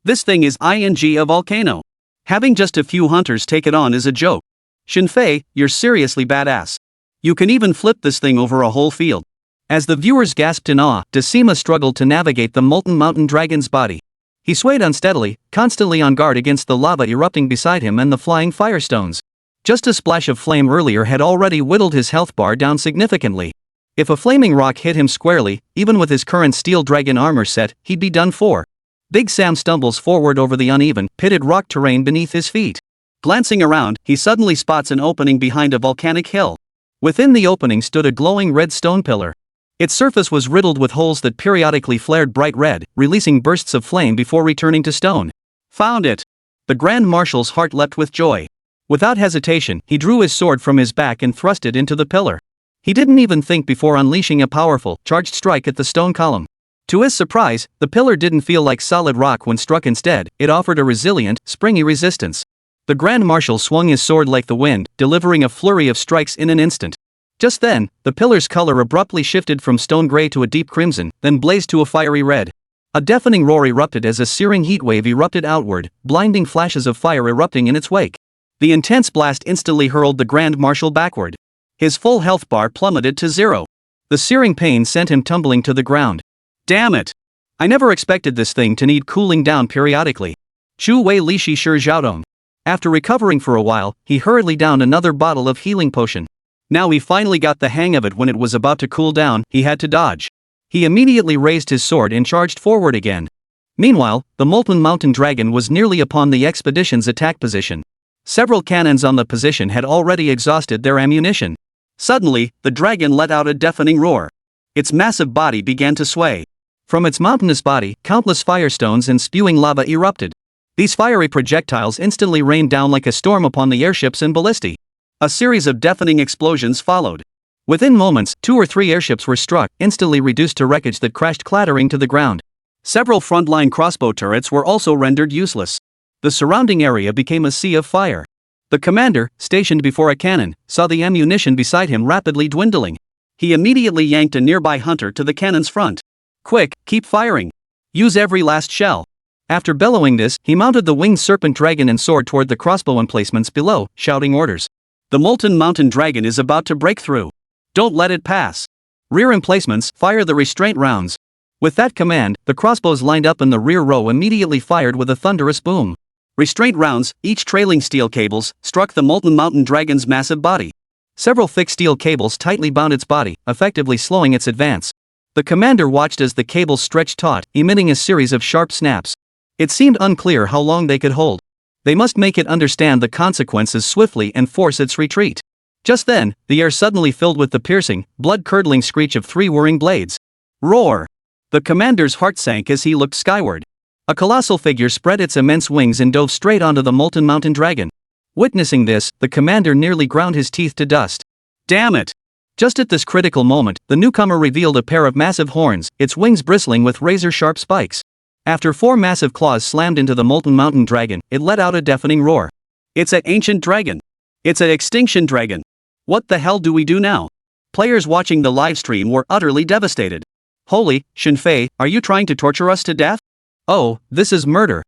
This thing is a volcano. Having just a few hunters take it on is a joke. Yefei, you're seriously badass. You can even flip this thing over a whole field. As the viewers gasped in awe, Decima struggled to navigate the molten mountain dragon's body. He swayed unsteadily, constantly on guard against the lava erupting beside him and the flying firestones. Just a splash of flame earlier had already whittled his health bar down significantly. If a flaming rock hit him squarely, even with his current steel dragon armor set, he'd be done for. Big Sam stumbles forward over the uneven, pitted rock terrain beneath his feet. Glancing around, he suddenly spots an opening behind a volcanic hill. Within the opening stood a glowing red stone pillar. Its surface was riddled with holes that periodically flared bright red, releasing bursts of flame before returning to stone. Found it! The Grand Marshal's heart leapt with joy. Without hesitation, he drew his sword from his back and thrust it into the pillar. He didn't even think before unleashing a powerful, charged strike at the stone column. To his surprise, the pillar didn't feel like solid rock when struck. Instead, it offered a resilient, springy resistance. The Grand Marshal swung his sword like the wind, delivering a flurry of strikes in an instant. Just then, the pillar's color abruptly shifted from stone gray to a deep crimson, then blazed to a fiery red. A deafening roar erupted as a searing heat wave erupted outward, blinding flashes of fire erupting in its wake. The intense blast instantly hurled the Grand Marshal backward. His full health bar plummeted to 0. The searing pain sent him tumbling to the ground. Damn it! I never expected this thing to need cooling down periodically. Chu Wei Li Shi Shi Zhaodong. After recovering for a while, he hurriedly downed another bottle of healing potion. Now he finally got the hang of it. When it was about to cool down, he had to dodge. He immediately raised his sword and charged forward again. Meanwhile, the molten mountain dragon was nearly upon the expedition's attack position. Several cannons on the position had already exhausted their ammunition. Suddenly, the dragon let out a deafening roar. Its massive body began to sway. From its mountainous body, countless firestones and spewing lava erupted. These fiery projectiles instantly rained down like a storm upon the airships and ballistae. A series of deafening explosions followed. Within moments, 2 or 3 airships were struck, instantly reduced to wreckage that crashed clattering to the ground. Several frontline crossbow turrets were also rendered useless. The surrounding area became a sea of fire. The commander, stationed before a cannon, saw the ammunition beside him rapidly dwindling. He immediately yanked a nearby hunter to the cannon's front. "Quick, keep firing. Use every last shell." After bellowing this, he mounted the winged serpent dragon and soared toward the crossbow emplacements below, shouting orders. "The molten mountain dragon is about to break through. Don't let it pass. Rear emplacements, fire the restraint rounds." With that command, the crossbows lined up in the rear row immediately fired with a thunderous boom. Restraint rounds, each trailing steel cables, struck the molten mountain dragon's massive body. Several thick steel cables tightly bound its body, effectively slowing its advance. The commander watched as the cables stretched taut, emitting a series of sharp snaps. It seemed unclear how long they could hold. They must make it understand the consequences swiftly and force its retreat. Just then, the air suddenly filled with the piercing, blood-curdling screech of 3 whirring blades. Roar! The commander's heart sank as he looked skyward. A colossal figure spread its immense wings and dove straight onto the molten mountain dragon. Witnessing this, the commander nearly ground his teeth to dust. Damn it! Just at this critical moment, the newcomer revealed a pair of massive horns, its wings bristling with razor-sharp spikes. After 4 massive claws slammed into the molten mountain dragon, it let out a deafening roar. "It's an ancient dragon. It's an extinction dragon. What the hell do we do now?" Players watching the livestream were utterly devastated. "Holy, Yefei, are you trying to torture us to death? Oh, this is murder.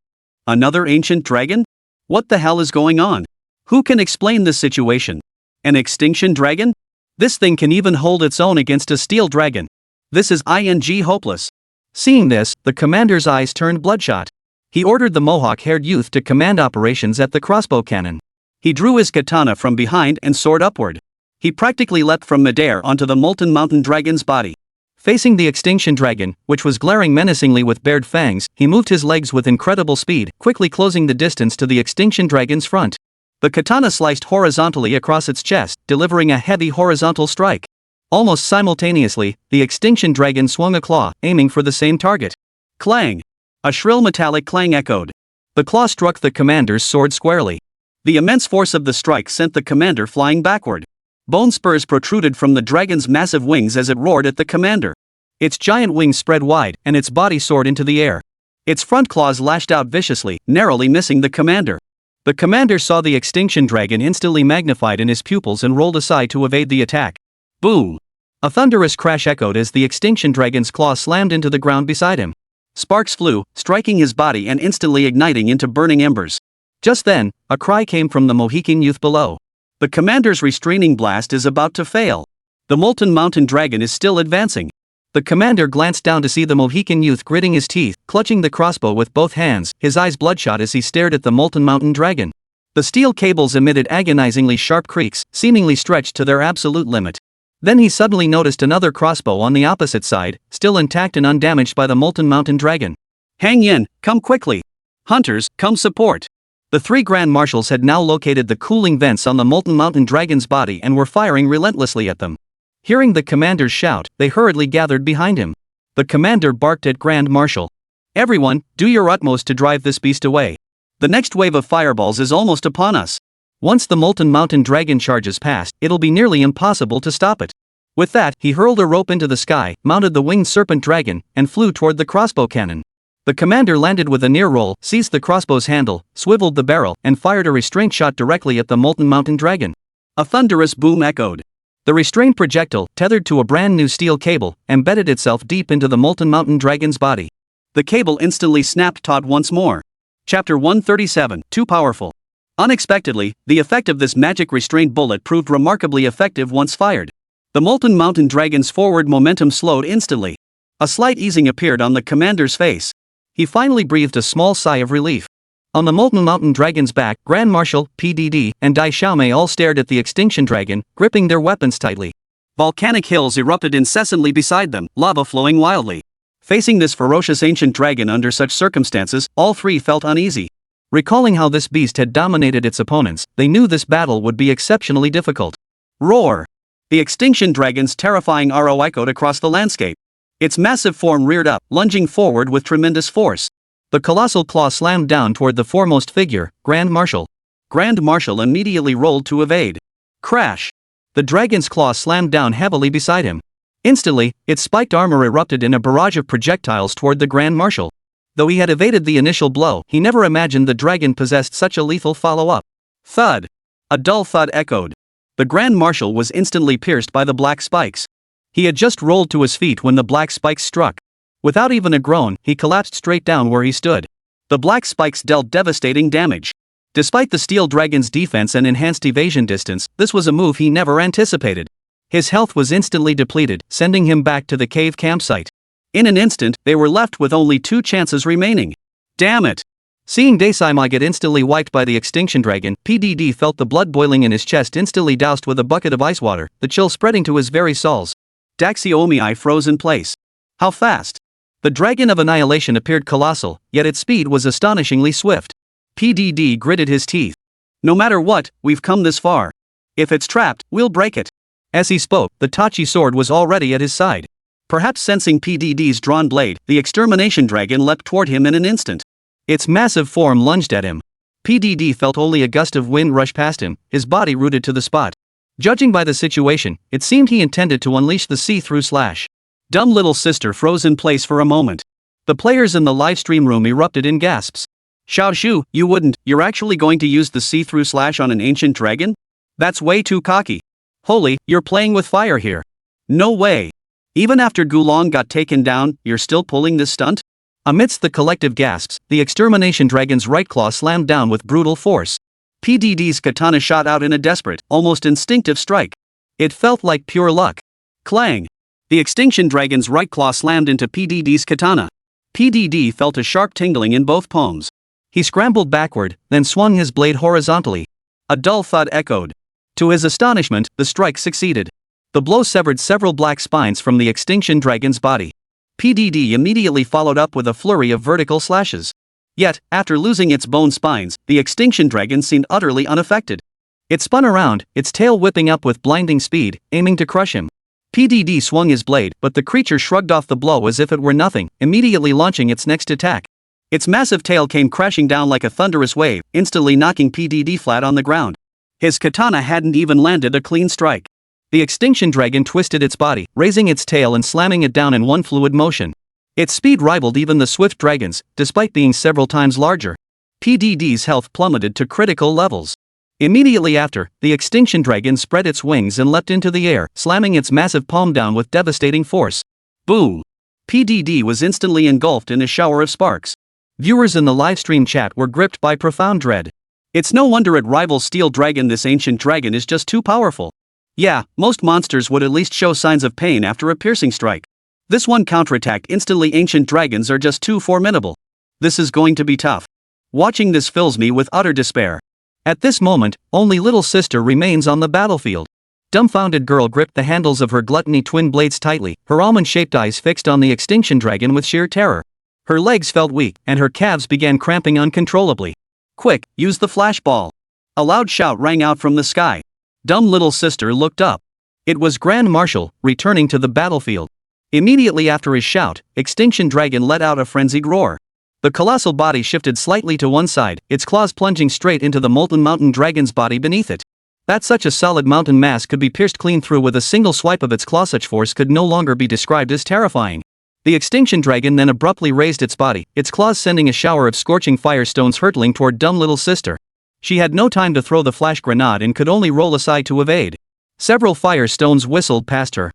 Another ancient dragon? What the hell is going on? Who can explain this situation? An extinction dragon? This thing can even hold its own against a steel dragon. This is hopeless." Seeing this, the commander's eyes turned bloodshot. He ordered the mohawk-haired youth to command operations at the crossbow cannon. He drew his katana from behind and soared upward. He practically leapt from midair onto the molten mountain dragon's body. Facing the extinction dragon, which was glaring menacingly with bared fangs, he moved his legs with incredible speed, quickly closing the distance to the extinction dragon's front. The katana sliced horizontally across its chest, delivering a heavy horizontal strike. Almost simultaneously, the extinction dragon swung a claw, aiming for the same target. Clang! A shrill metallic clang echoed. The claw struck the commander's sword squarely. The immense force of the strike sent the commander flying backward. Bone spurs protruded from the dragon's massive wings as it roared at the commander. Its giant wings spread wide, and its body soared into the air. Its front claws lashed out viciously, narrowly missing the commander. The commander saw the extinction dragon instantly magnified in his pupils and rolled aside to evade the attack. Boom! A thunderous crash echoed as the extinction dragon's claw slammed into the ground beside him. Sparks flew, striking his body and instantly igniting into burning embers. Just then, a cry came from the Mohican youth below. The commander's restraining blast is about to fail. The molten mountain dragon is still advancing. The commander glanced down to see the Mohican youth gritting his teeth, clutching the crossbow with both hands, his eyes bloodshot as he stared at the molten mountain dragon. The steel cables emitted agonizingly sharp creaks, seemingly stretched to their absolute limit. Then he suddenly noticed another crossbow on the opposite side, still intact and undamaged by the molten mountain dragon. "Hang in, come quickly. Hunters, come support." The 3 Grand Marshals had now located the cooling vents on the molten mountain dragon's body and were firing relentlessly at them. Hearing the commander's shout, they hurriedly gathered behind him. The commander barked at Grand Marshal. "Everyone, do your utmost to drive this beast away. The next wave of fireballs is almost upon us. Once the molten mountain dragon charges past, it'll be nearly impossible to stop it." With that, he hurled a rope into the sky, mounted the winged serpent dragon, and flew toward the crossbow cannon. The commander landed with a near roll, seized the crossbow's handle, swiveled the barrel, and fired a restraint shot directly at the molten mountain dragon. A thunderous boom echoed. The restrained projectile, tethered to a brand new steel cable, embedded itself deep into the molten mountain dragon's body. The cable instantly snapped taut once more. Chapter 137, Too Powerful. Unexpectedly, the effect of this magic restraint bullet proved remarkably effective once fired. The molten mountain dragon's forward momentum slowed instantly. A slight easing appeared on the commander's face. He finally breathed a small sigh of relief. On the molten mountain dragon's back, Grand Marshal, PDD, and Dai Xiaomei all stared at the extinction dragon, gripping their weapons tightly. Volcanic hills erupted incessantly beside them, lava flowing wildly. Facing this ferocious ancient dragon under such circumstances, all 3 felt uneasy. Recalling how this beast had dominated its opponents, they knew this battle would be exceptionally difficult. Roar! The extinction dragon's terrifying roar echoed across the landscape. Its massive form reared up, lunging forward with tremendous force. The colossal claw slammed down toward the foremost figure, Grand Marshal. Grand Marshal immediately rolled to evade. Crash! The dragon's claw slammed down heavily beside him. Instantly, its spiked armor erupted in a barrage of projectiles toward the Grand Marshal. Though he had evaded the initial blow, he never imagined the dragon possessed such a lethal follow-up. Thud! A dull thud echoed. The Grand Marshal was instantly pierced by the black spikes. He had just rolled to his feet when the black spikes struck. Without even a groan, he collapsed straight down where he stood. The black spikes dealt devastating damage. Despite the steel dragon's defense and enhanced evasion distance, this was a move he never anticipated. His health was instantly depleted, sending him back to the cave campsite. In an instant, they were left with only 2 chances remaining. Damn it! Seeing Daesaima get instantly wiped by the extinction dragon, PDD felt the blood boiling in his chest instantly doused with a bucket of ice water, the chill spreading to his very soles. Daxiomi froze in place. How fast? The dragon of annihilation appeared colossal, yet its speed was astonishingly swift. PDD gritted his teeth. No matter what, we've come this far. If it's trapped, we'll break it. As he spoke, the Tachi sword was already at his side. Perhaps sensing PDD's drawn blade, the extermination dragon leapt toward him in an instant. Its massive form lunged at him. PDD felt only a gust of wind rush past him, his body rooted to the spot. Judging by the situation, it seemed he intended to unleash the see-through slash. Dumb little sister froze in place for a moment. The players in the live stream room erupted in gasps. Xiao Shu, you wouldn't, you're actually going to use the see-through slash on an ancient dragon? That's way too cocky. Holy, you're playing with fire here. No way. Even after Gulong got taken down, you're still pulling this stunt? Amidst the collective gasps, the extermination dragon's right claw slammed down with brutal force. PDD's katana shot out in a desperate, almost instinctive strike. It felt like pure luck. Clang! The extinction dragon's right claw slammed into PDD's katana. PDD felt a sharp tingling in both palms. He scrambled backward, then swung his blade horizontally. A dull thud echoed. To his astonishment, the strike succeeded. The blow severed several black spines from the extinction dragon's body. PDD immediately followed up with a flurry of vertical slashes. Yet, after losing its bone spines, the extinction dragon seemed utterly unaffected. It spun around, its tail whipping up with blinding speed, aiming to crush him. PDD swung his blade, but the creature shrugged off the blow as if it were nothing, immediately launching its next attack. Its massive tail came crashing down like a thunderous wave, instantly knocking PDD flat on the ground. His katana hadn't even landed a clean strike. The extinction dragon twisted its body, raising its tail and slamming it down in one fluid motion. Its speed rivaled even the swift dragon's, despite being several times larger. PDD's health plummeted to critical levels. Immediately after, the extinction dragon spread its wings and leapt into the air, slamming its massive palm down with devastating force. Boom! PDD was instantly engulfed in a shower of sparks. Viewers in the livestream chat were gripped by profound dread. It's no wonder it rivals Steel Dragon. This ancient dragon is just too powerful. Yeah, most monsters would at least show signs of pain after a piercing strike. This one counterattacked instantly. Ancient dragons are just too formidable. This is going to be tough. Watching this fills me with utter despair. At this moment, only little sister remains on the battlefield. Dumbfounded girl gripped the handles of her gluttony twin blades tightly, her almond-shaped eyes fixed on the extinction dragon with sheer terror. Her legs felt weak, and her calves began cramping uncontrollably. Quick, use the flash ball. A loud shout rang out from the sky. Dumb little sister looked up. It was Grand Marshal, returning to the battlefield. Immediately after his shout, Extinction Dragon let out a frenzied roar. The colossal body shifted slightly to one side, its claws plunging straight into the molten mountain dragon's body beneath it. That such a solid mountain mass could be pierced clean through with a single swipe of its claw, such force could no longer be described as terrifying. The extinction dragon then abruptly raised its body, its claws sending a shower of scorching firestones hurtling toward dumb little sister. She had no time to throw the flash grenade and could only roll aside to evade. Several firestones whistled past her.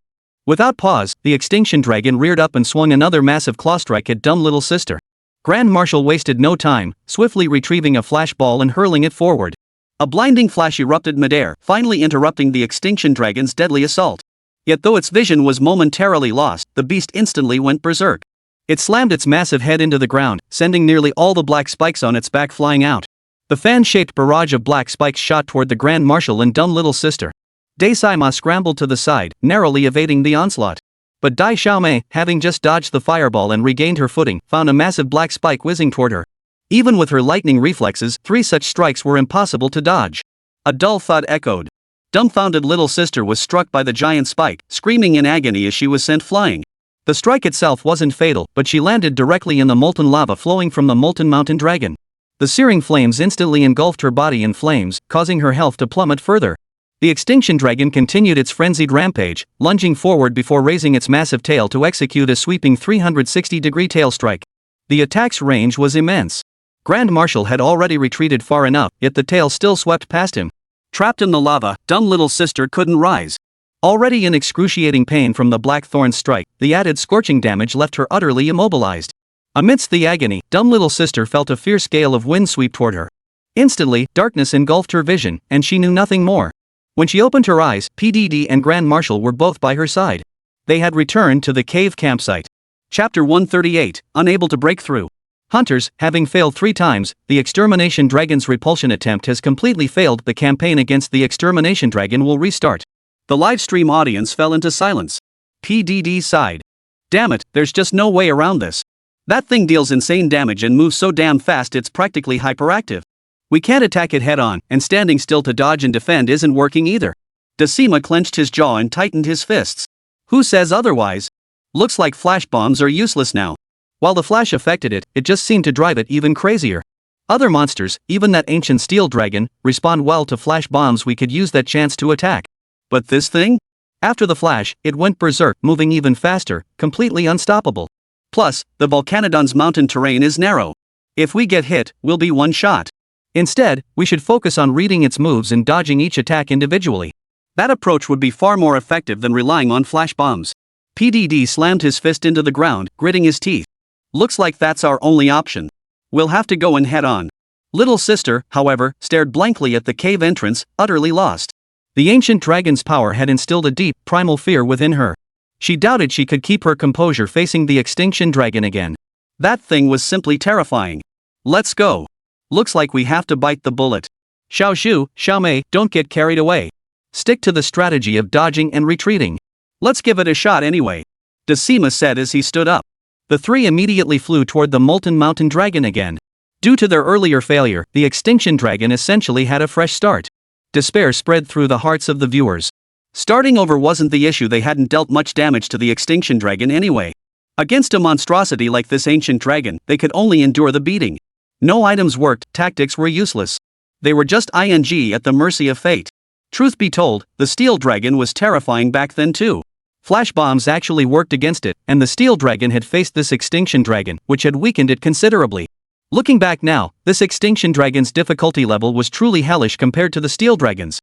Without pause, the extinction dragon reared up and swung another massive claw strike at dumb little sister. Grand Marshal wasted no time, swiftly retrieving a flash ball and hurling it forward. A blinding flash erupted midair, finally interrupting the extinction dragon's deadly assault. Yet though its vision was momentarily lost, the beast instantly went berserk. It slammed its massive head into the ground, sending nearly all the black spikes on its back flying out. The fan-shaped barrage of black spikes shot toward the Grand Marshal and dumb little sister. Dai Saima scrambled to the side, narrowly evading the onslaught. But Dai Xiaomei, having just dodged the fireball and regained her footing, found a massive black spike whizzing toward her. Even with her lightning reflexes, 3 such strikes were impossible to dodge. A dull thud echoed. Dumbfounded little sister was struck by the giant spike, screaming in agony as she was sent flying. The strike itself wasn't fatal, but she landed directly in the molten lava flowing from the molten mountain dragon. The searing flames instantly engulfed her body in flames, causing her health to plummet further. The extinction dragon continued its frenzied rampage, lunging forward before raising its massive tail to execute a sweeping 360-degree tail strike. The attack's range was immense. Grand Marshal had already retreated far enough, yet the tail still swept past him. Trapped in the lava, dumb little sister couldn't rise. Already in excruciating pain from the Blackthorn's strike, the added scorching damage left her utterly immobilized. Amidst the agony, dumb little sister felt a fierce gale of wind sweep toward her. Instantly, darkness engulfed her vision, and she knew nothing more. When she opened her eyes, PDD and Grand Marshal were both by her side. They had returned to the cave campsite. Chapter 138, Unable to Break Through. Hunters, having failed 3 times, the Extermination Dragon's repulsion attempt has completely failed. The campaign against the Extermination Dragon will restart. The livestream audience fell into silence. PDD sighed. Damn it, there's just no way around this. That thing deals insane damage and moves so damn fast it's practically hyperactive. We can't attack it head-on, and standing still to dodge and defend isn't working either. Decima clenched his jaw and tightened his fists. Who says otherwise? Looks like flash bombs are useless now. While the flash affected it, it just seemed to drive it even crazier. Other monsters, even that ancient steel dragon, respond well to flash bombs. We could use that chance to attack. But this thing? After the flash, it went berserk, moving even faster, completely unstoppable. Plus, the Volcanodon's mountain terrain is narrow. If we get hit, we'll be one shot. Instead, we should focus on reading its moves and dodging each attack individually. That approach would be far more effective than relying on flash bombs. PDD slammed his fist into the ground, gritting his teeth. Looks like that's our only option. We'll have to go in head-on. Little sister, however, stared blankly at the cave entrance, utterly lost. The ancient dragon's power had instilled a deep, primal fear within her. She doubted she could keep her composure facing the extinction dragon again. That thing was simply terrifying. Let's go. Looks like we have to bite the bullet. Xiao Shu, Xiao Mei, don't get carried away. Stick to the strategy of dodging and retreating. Let's give it a shot anyway. Decima said as he stood up. The 3 immediately flew toward the molten mountain dragon again. Due to their earlier failure, the extinction dragon essentially had a fresh start. Despair spread through the hearts of the viewers. Starting over wasn't the issue. They hadn't dealt much damage to the extinction dragon anyway. Against a monstrosity like this ancient dragon, they could only endure the beating. No items worked, tactics were useless. They were just at the mercy of fate. Truth be told, the steel dragon was terrifying back then too. Flash bombs actually worked against it, and the steel dragon had faced this extinction dragon, which had weakened it considerably. Looking back now, this extinction dragon's difficulty level was truly hellish compared to the steel dragon's.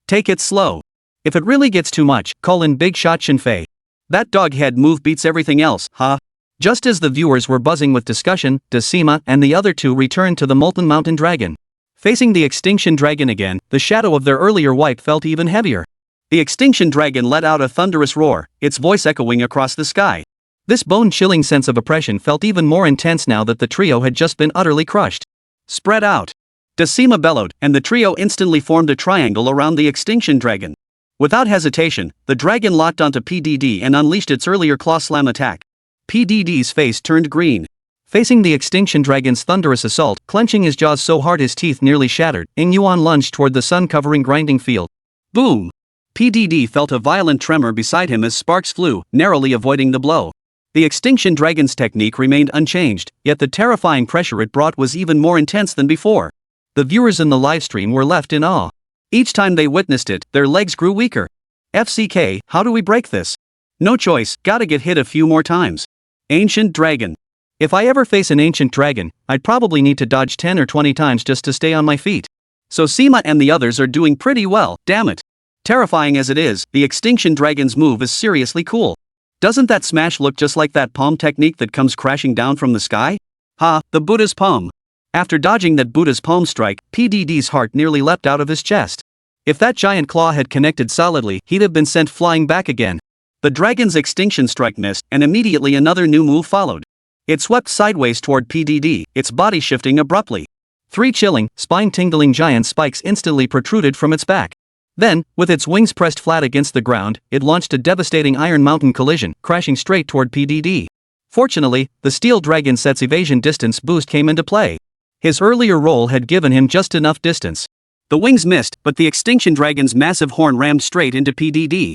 Take it slow. If it really gets too much, call in Big Shot Shinfei. That dog head move beats everything else, huh? Just as the viewers were buzzing with discussion, Decima and the other 2 returned to the molten mountain dragon. Facing the extinction dragon again, the shadow of their earlier wipe felt even heavier. The extinction dragon let out a thunderous roar, its voice echoing across the sky. This bone-chilling sense of oppression felt even more intense now that the trio had just been utterly crushed. Spread out. Decima bellowed, and the trio instantly formed a triangle around the extinction dragon. Without hesitation, the dragon locked onto PDD and unleashed its earlier claw slam attack. PDD's face turned green. Facing the extinction dragon's thunderous assault, clenching his jaws so hard his teeth nearly shattered, Ing Yuan lunged toward the sun-covering grinding field. Boom! PDD felt a violent tremor beside him as sparks flew, narrowly avoiding the blow. The extinction dragon's technique remained unchanged, yet the terrifying pressure it brought was even more intense than before. The viewers in the livestream were left in awe. Each time they witnessed it, their legs grew weaker. FCK, how do we break this? No choice, gotta get hit a few more times. Ancient dragon. If I ever face an ancient dragon, I'd probably need to dodge 10 or 20 times just to stay on my feet. So Sima and the others are doing pretty well, damn it. Terrifying as it is, the extinction dragon's move is seriously cool. Doesn't that smash look just like that palm technique that comes crashing down from the sky? Ha, the Buddha's palm. After dodging that Buddha's palm strike, PDD's heart nearly leapt out of his chest. If that giant claw had connected solidly, he'd have been sent flying back again. The dragon's extinction strike missed, and immediately another new move followed. It swept sideways toward PDD, its body shifting abruptly. 3 chilling, spine-tingling giant spikes instantly protruded from its back. Then, with its wings pressed flat against the ground, it launched a devastating Iron Mountain collision, crashing straight toward PDD. Fortunately, the steel dragon set's evasion distance boost came into play. His earlier roll had given him just enough distance. The wings missed, but the extinction dragon's massive horn rammed straight into PDD.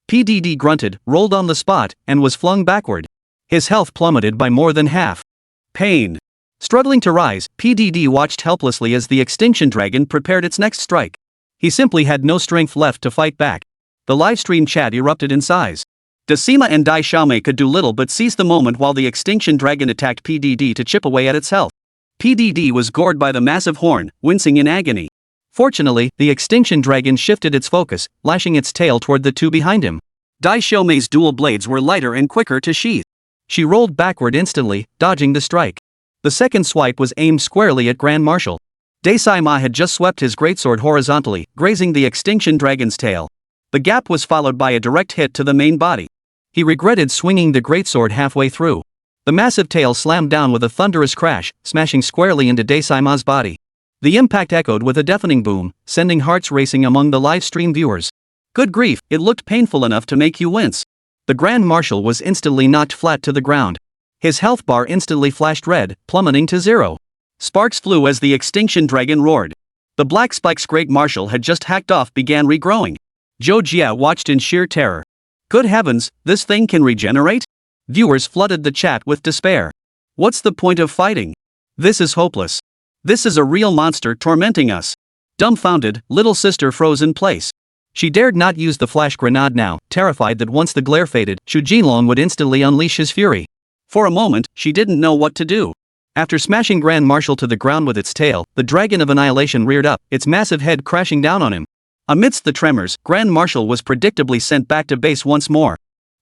PDD grunted, rolled on the spot, and was flung backward. His health plummeted by more than half. Pain. Struggling to rise, PDD watched helplessly as the extinction dragon prepared its next strike. He simply had no strength left to fight back. The livestream chat erupted in sighs. Decima and Dai Xiaomei could do little but seize the moment while the extinction dragon attacked PDD to chip away at its health. PDD was gored by the massive horn, wincing in agony. Fortunately, the extinction dragon shifted its focus, lashing its tail toward the two behind him. Dai Xiaomei's dual blades were lighter and quicker to sheath. She rolled backward instantly, dodging the strike. The second swipe was aimed squarely at Grand Marshal. Dai Sima had just swept his greatsword horizontally, grazing the extinction dragon's tail. The gap was followed by a direct hit to the main body. He regretted swinging the greatsword halfway through. The massive tail slammed down with a thunderous crash, smashing squarely into Dai Sima's body. The impact echoed with a deafening boom, sending hearts racing among the live stream viewers. Good grief, it looked painful enough to make you wince. The Grand Marshal was instantly knocked flat to the ground. His health bar instantly flashed red, plummeting to 0. Sparks flew as the extinction dragon roared. The black spikes Great Marshal had just hacked off began regrowing. Zhou Jia watched in sheer terror. Good heavens, this thing can regenerate? Viewers flooded the chat with despair. What's the point of fighting? This is hopeless. This is a real monster tormenting us. Dumbfounded, little sister froze in place. She dared not use the flash grenade now, terrified that once the glare faded, Xu Jinlong would instantly unleash his fury. For a moment, she didn't know what to do. After smashing Grand Marshal to the ground with its tail, the Dragon of Annihilation reared up, its massive head crashing down on him. Amidst the tremors, Grand Marshal was predictably sent back to base once more.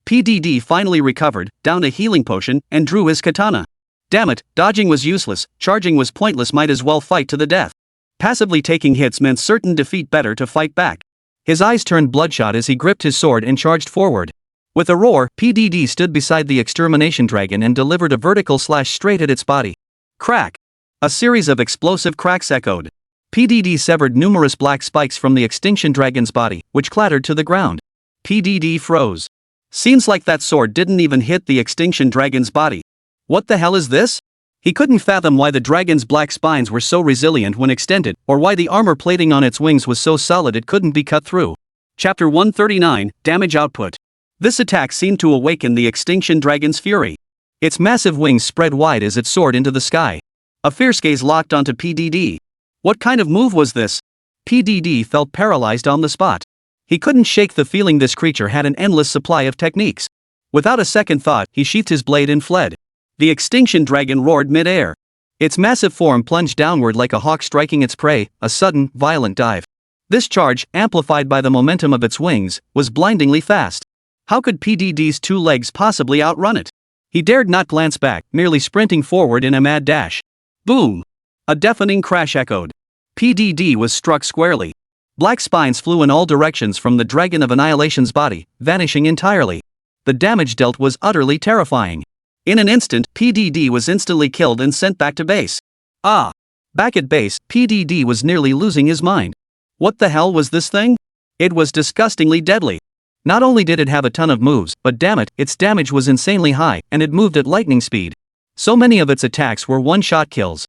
PDD finally recovered, downed a healing potion, and drew his katana. Damn it, dodging was useless, charging was pointless, might as well fight to the death. Passively taking hits meant certain defeat, better to fight back. His eyes turned bloodshot as he gripped his sword and charged forward. With a roar, PDD stood beside the extermination dragon and delivered a vertical slash straight at its body. Crack! A series of explosive cracks echoed. PDD severed numerous black spikes from the extinction dragon's body, which clattered to the ground. PDD froze. Seems like that sword didn't even hit the extinction dragon's body. What the hell is this? He couldn't fathom why the dragon's black spines were so resilient when extended, or why the armor plating on its wings was so solid it couldn't be cut through. Chapter 139, Damage Output. This attack seemed to awaken the extinction dragon's fury. Its massive wings spread wide as it soared into the sky. A fierce gaze locked onto PDD. What kind of move was this? PDD felt paralyzed on the spot. He couldn't shake the feeling this creature had an endless supply of techniques. Without a second thought, he sheathed his blade and fled. The extinction dragon roared mid-air. Its massive form plunged downward like a hawk striking its prey, a sudden, violent dive. This charge, amplified by the momentum of its wings, was blindingly fast. How could PDD's two legs possibly outrun it? He dared not glance back, merely sprinting forward in a mad dash. Boom! A deafening crash echoed. PDD was struck squarely. Black spines flew in all directions from the Dragon of Annihilation's body, vanishing entirely. The damage dealt was utterly terrifying. In an instant, PDD was instantly killed and sent back to base. Ah! Back at base, PDD was nearly losing his mind. What the hell was this thing? It was disgustingly deadly. Not only did it have a ton of moves, but damn it, its damage was insanely high, and it moved at lightning speed. So many of its attacks were one-shot kills.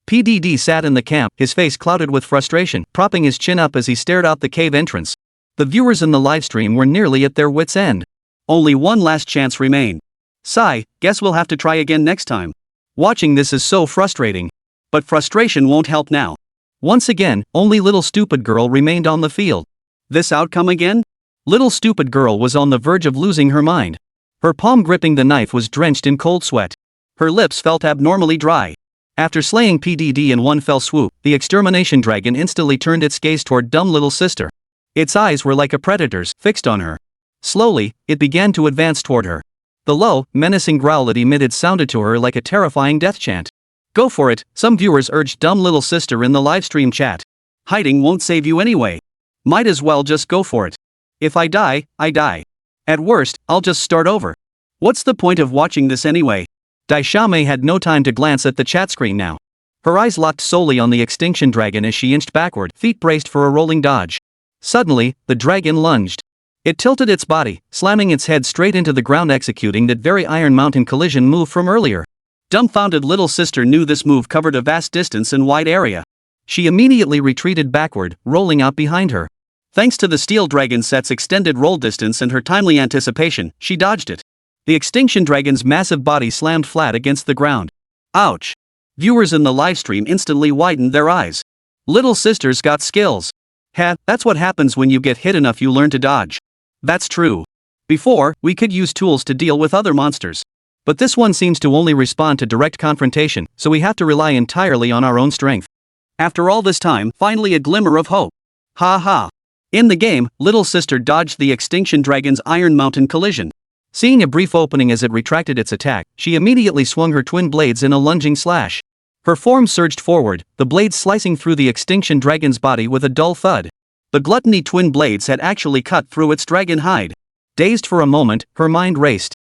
PDD sat in the camp, his face clouded with frustration, propping his chin up as he stared out the cave entrance. The viewers in the livestream were nearly at their wits' end. Only one last chance remained. Sigh, guess we'll have to try again next time. Watching this is so frustrating. But frustration won't help now. Once again, only Little Stupid Girl remained on the field. This outcome again? Little Stupid Girl was on the verge of losing her mind. Her palm gripping the knife was drenched in cold sweat. Her lips felt abnormally dry. After slaying PDD in one fell swoop, the extermination dragon instantly turned its gaze toward dumb little sister. Its eyes were like a predator's, fixed on her. Slowly, it began to advance toward her. The low, menacing growl it emitted sounded to her like a terrifying death chant. Go for it, some viewers urged dumb little sister in the livestream chat. Hiding won't save you anyway. Might as well just go for it. If I die, I die. At worst, I'll just start over. What's the point of watching this anyway? Dai Xiaomei had no time to glance at the chat screen now. Her eyes locked solely on the extinction dragon as she inched backward, feet braced for a rolling dodge. Suddenly, the dragon lunged. It tilted its body, slamming its head straight into the ground, executing that very Iron Mountain collision move from earlier. Dumbfounded little sister knew this move covered a vast distance and wide area. She immediately retreated backward, rolling out behind her. Thanks to the steel dragon set's extended roll distance and her timely anticipation, she dodged it. The extinction dragon's massive body slammed flat against the ground. Ouch! Viewers in the livestream instantly widened their eyes. Little sister's got skills. That's what happens when you get hit enough, you learn to dodge. That's true. Before, we could use tools to deal with other monsters. But this one seems to only respond to direct confrontation, so we have to rely entirely on our own strength. After all this time, finally a glimmer of hope. Ha ha. In the game, little sister dodged the extinction dragon's Iron Mountain collision. Seeing a brief opening as it retracted its attack, she immediately swung her twin blades in a lunging slash. Her form surged forward, the blades slicing through the extinction dragon's body with a dull thud. The gluttony twin blades had actually cut through its dragon hide. Dazed for a moment, her mind raced.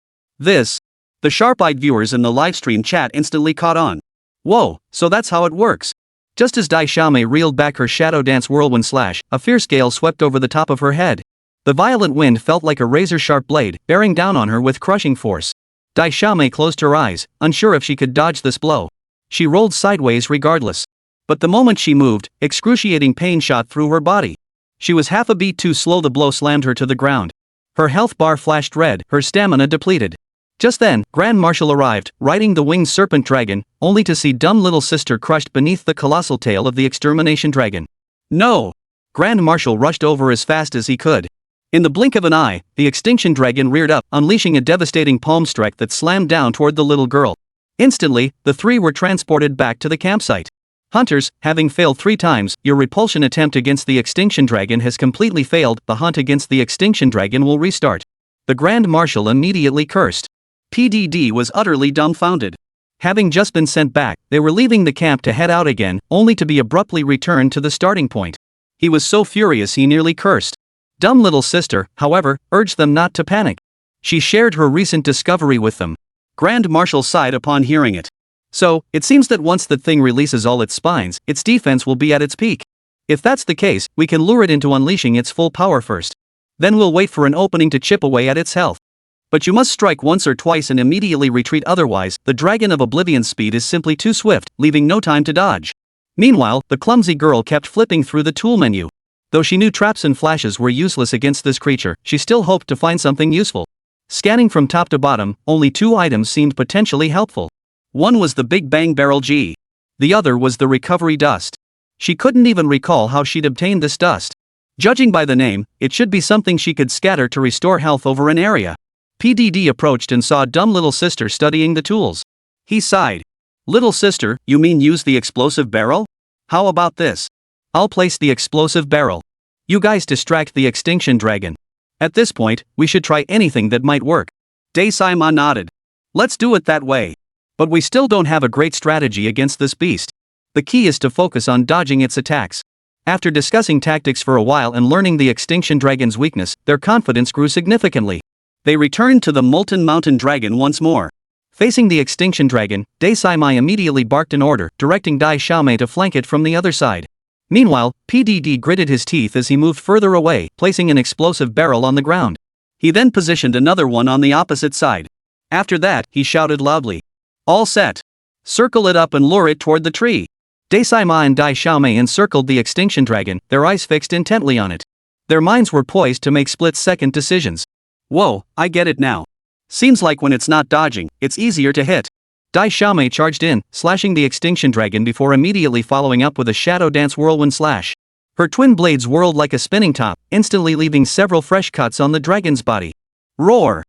The sharp-eyed viewers in the livestream chat instantly caught on. Whoa, so that's how it works. Just as Dai Xiaomei reeled back her shadow dance whirlwind slash, a fierce gale swept over the top of her head. The violent wind felt like a razor-sharp blade, bearing down on her with crushing force. Dai Xiaomei closed her eyes, unsure if she could dodge this blow. She rolled sideways regardless. But the moment she moved, excruciating pain shot through her body. She was half a beat too slow. The blow slammed her to the ground. Her health bar flashed red, her stamina depleted. Just then, Grand Marshal arrived, riding the winged serpent dragon, only to see dumb little sister crushed beneath the colossal tail of the extermination dragon. No! Grand Marshal rushed over as fast as he could. In the blink of an eye, the extinction dragon reared up, unleashing a devastating palm strike that slammed down toward the little girl. Instantly, the three were transported back to the campsite. Hunters, having failed 3 times, your repulsion attempt against the extinction dragon has completely failed. The hunt against the extinction dragon will restart. The Grand Marshal immediately cursed. PDD was utterly dumbfounded. Having just been sent back, they were leaving the camp to head out again, only to be abruptly returned to the starting point. He was so furious he nearly cursed. Dumb little sister, however, urged them not to panic. She shared her recent discovery with them. Grand Marshal sighed upon hearing it. So, it seems that once the thing releases all its spines, its defense will be at its peak. If that's the case, we can lure it into unleashing its full power first. Then we'll wait for an opening to chip away at its health. But you must strike once or twice and immediately retreat, otherwise, the Dragon of Oblivion's speed is simply too swift, leaving no time to dodge. Meanwhile, the clumsy girl kept flipping through the tool menu. Though she knew traps and flashes were useless against this creature, she still hoped to find something useful. Scanning from top to bottom, only 2 items seemed potentially helpful. One was the Big Bang Barrel G. The other was the recovery dust. She couldn't even recall how she'd obtained this dust. Judging by the name, it should be something she could scatter to restore health over an area. PDD approached and saw dumb little sister studying the tools. He sighed. Little sister, you mean use the explosive barrel? How about this? I'll place the explosive barrel. You guys distract the extinction dragon. At this point, we should try anything that might work. Dai-Saima nodded. Let's do it that way. But we still don't have a great strategy against this beast. The key is to focus on dodging its attacks. After discussing tactics for a while and learning the extinction dragon's weakness, their confidence grew significantly. They returned to the Molten Mountain Dragon once more. Facing the extinction dragon, Dai-Saima immediately barked an order, directing Dai Xiaomei to flank it from the other side. Meanwhile, PDD gritted his teeth as he moved further away, placing an explosive barrel on the ground. He then positioned another one on the opposite side. After that, he shouted loudly. All set. Circle it up and lure it toward the tree. Dai-Saima and Dai Xiaomei encircled the extinction dragon, their eyes fixed intently on it. Their minds were poised to make split-second decisions. Whoa, I get it now. Seems like when it's not dodging, it's easier to hit. Dai Xiaomei charged in, slashing the extinction dragon before immediately following up with a shadow dance whirlwind slash. Her twin blades whirled like a spinning top, instantly leaving several fresh cuts on the dragon's body. Roar!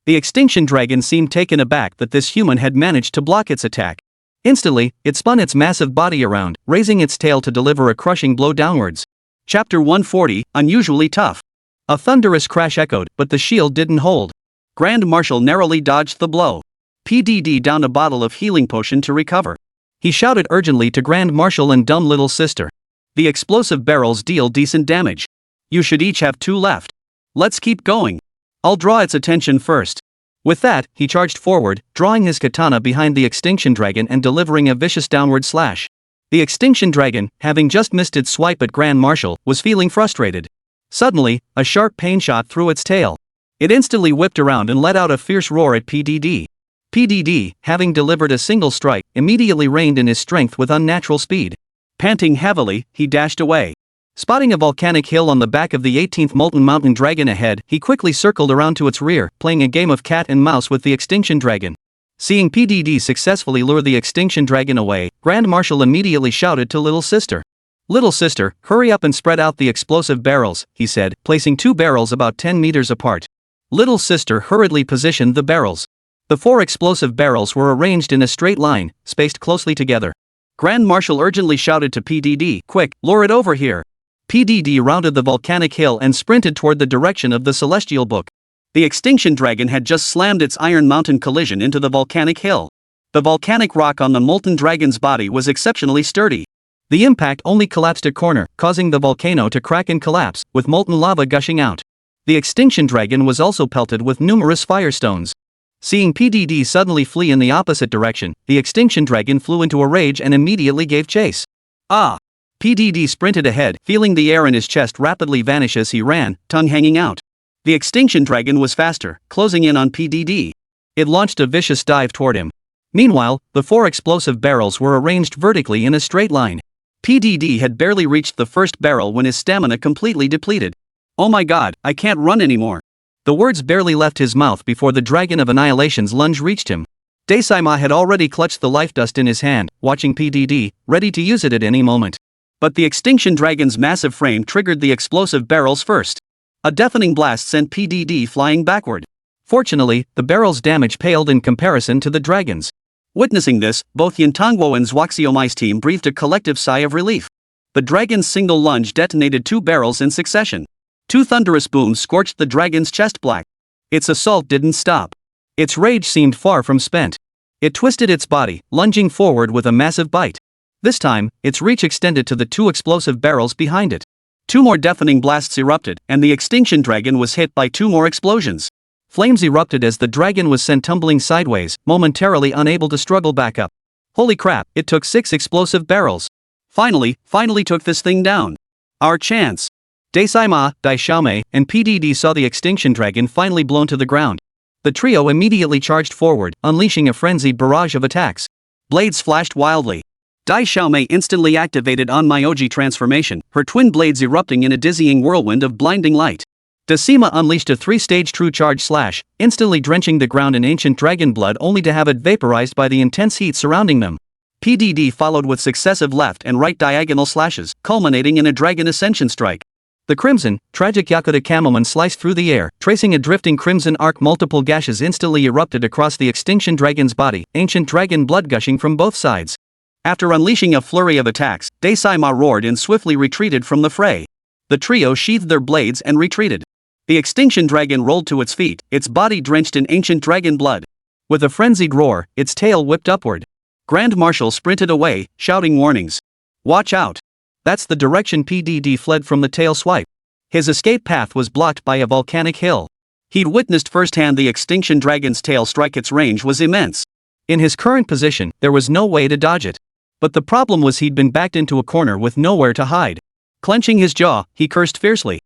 The extinction dragon seemed taken aback that this human had managed to block its attack. Instantly, it spun its massive body around, raising its tail to deliver a crushing blow downwards. Chapter 140, Unusually Tough. A thunderous crash echoed, but the shield didn't hold. Grand Marshal narrowly dodged the blow. PDD downed a bottle of healing potion to recover. He shouted urgently to Grand Marshal and dumb little sister. The explosive barrels deal decent damage. You should each have 2 left. Let's keep going. I'll draw its attention first. With that, he charged forward, drawing his katana behind the extinction dragon and delivering a vicious downward slash. The extinction dragon, having just missed its swipe at Grand Marshal, was feeling frustrated. Suddenly, a sharp pain shot through its tail. It instantly whipped around and let out a fierce roar at PDD. PDD, having delivered a single strike, immediately reined in his strength with unnatural speed. Panting heavily, he dashed away. Spotting a volcanic hill on the back of the 18th molten mountain dragon ahead, he quickly circled around to its rear, playing a game of cat and mouse with the extinction dragon. Seeing PDD successfully lure the extinction dragon away, Grand Marshal immediately shouted to Little Sister. "Little Sister, hurry up and spread out the explosive barrels," he said, placing 2 barrels about 10 meters apart. Little Sister hurriedly positioned the barrels. The 4 explosive barrels were arranged in a straight line, spaced closely together. Grand Marshal urgently shouted to PDD, "Quick, lure it over here." PDD rounded the volcanic hill and sprinted toward the direction of the celestial book. The extinction dragon had just slammed its iron mountain collision into the volcanic hill. The volcanic rock on the molten dragon's body was exceptionally sturdy. The impact only collapsed a corner, causing the volcano to crack and collapse, with molten lava gushing out. The extinction dragon was also pelted with numerous firestones. Seeing PDD suddenly flee in the opposite direction, the extinction dragon flew into a rage and immediately gave chase. Ah! PDD sprinted ahead, feeling the air in his chest rapidly vanish as he ran, tongue hanging out. The extinction dragon was faster, closing in on PDD. It launched a vicious dive toward him. Meanwhile, the 4 explosive barrels were arranged vertically in a straight line. PDD had barely reached the first barrel when his stamina completely depleted. "Oh my god, I can't run anymore." The words barely left his mouth before the Dragon of Annihilation's lunge reached him. Dasaima had already clutched the life dust in his hand, watching PDD, ready to use it at any moment. But the extinction dragon's massive frame triggered the explosive barrels first. A deafening blast sent PDD flying backward. Fortunately, the barrel's damage paled in comparison to the dragon's. Witnessing this, both Yintangwo and Zwaxiomai's team breathed a collective sigh of relief. The dragon's single lunge detonated 2 barrels in succession. 2 thunderous booms scorched the dragon's chest black. Its assault didn't stop. Its rage seemed far from spent. It twisted its body, lunging forward with a massive bite. This time, its reach extended to the 2 explosive barrels behind it. 2 more deafening blasts erupted, and the extinction dragon was hit by 2 more explosions. Flames erupted as the dragon was sent tumbling sideways, momentarily unable to struggle back up. Holy crap, it took 6 explosive barrels. Finally took this thing down. Our chance. Dasaima, Daishaomei, and PDD saw the extinction dragon finally blown to the ground. The trio immediately charged forward, unleashing a frenzied barrage of attacks. Blades flashed wildly. Daishaomei instantly activated Onmyoji transformation, her twin blades erupting in a dizzying whirlwind of blinding light. Dasaima unleashed a 3-stage true charge slash, instantly drenching the ground in ancient dragon blood only to have it vaporized by the intense heat surrounding them. PDD followed with successive left and right diagonal slashes, culminating in a dragon ascension strike. The crimson, tragic Yakuta Kamomon sliced through the air, tracing a drifting crimson arc. Multiple gashes instantly erupted across the extinction dragon's body, ancient dragon blood gushing from both sides. After unleashing a flurry of attacks, Dasaima roared and swiftly retreated from the fray. The trio sheathed their blades and retreated. The extinction dragon rolled to its feet, its body drenched in ancient dragon blood. With a frenzied roar, its tail whipped upward. Grand Marshal sprinted away, shouting warnings. "Watch out!" That's the direction PDD fled from the tail swipe. His escape path was blocked by a volcanic hill. He'd witnessed firsthand the extinction dragon's tail strike. Its range was immense. In his current position, there was no way to dodge it. But the problem was he'd been backed into a corner with nowhere to hide. Clenching his jaw, he cursed fiercely.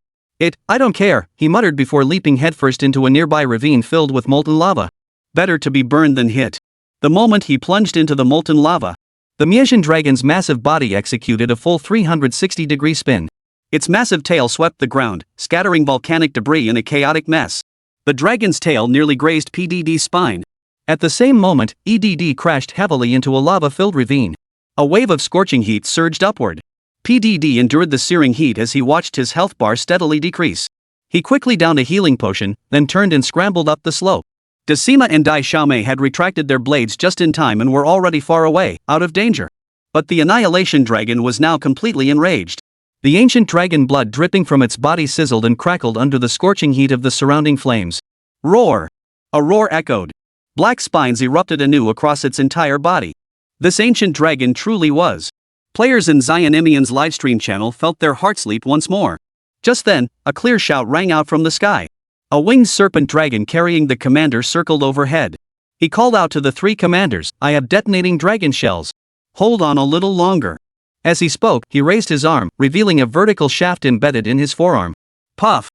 I don't care," he muttered before leaping headfirst into a nearby ravine filled with molten lava. Better to be burned than hit. The moment he plunged into the molten lava, the Miesian dragon's massive body executed a full 360-degree spin. Its massive tail swept the ground, scattering volcanic debris in a chaotic mess. The dragon's tail nearly grazed PDD's spine. At the same moment, EDD crashed heavily into a lava-filled ravine. A wave of scorching heat surged upward. PDD endured the searing heat as he watched his health bar steadily decrease. He quickly downed a healing potion, then turned and scrambled up the slope. Dasaima and Daishaomei had retracted their blades just in time and were already far away, out of danger. But the Annihilation Dragon was now completely enraged. The ancient dragon blood dripping from its body sizzled and crackled under the scorching heat of the surrounding flames. Roar! A roar echoed. Black spines erupted anew across its entire body. This ancient dragon truly was. Players in Zionimian's livestream channel felt their hearts leap once more. Just then, a clear shout rang out from the sky. A winged serpent dragon carrying the commander circled overhead. He called out to the 3 commanders, "I have detonating dragon shells. Hold on a little longer." As he spoke, he raised his arm, revealing a vertical shaft embedded in his forearm. Puff!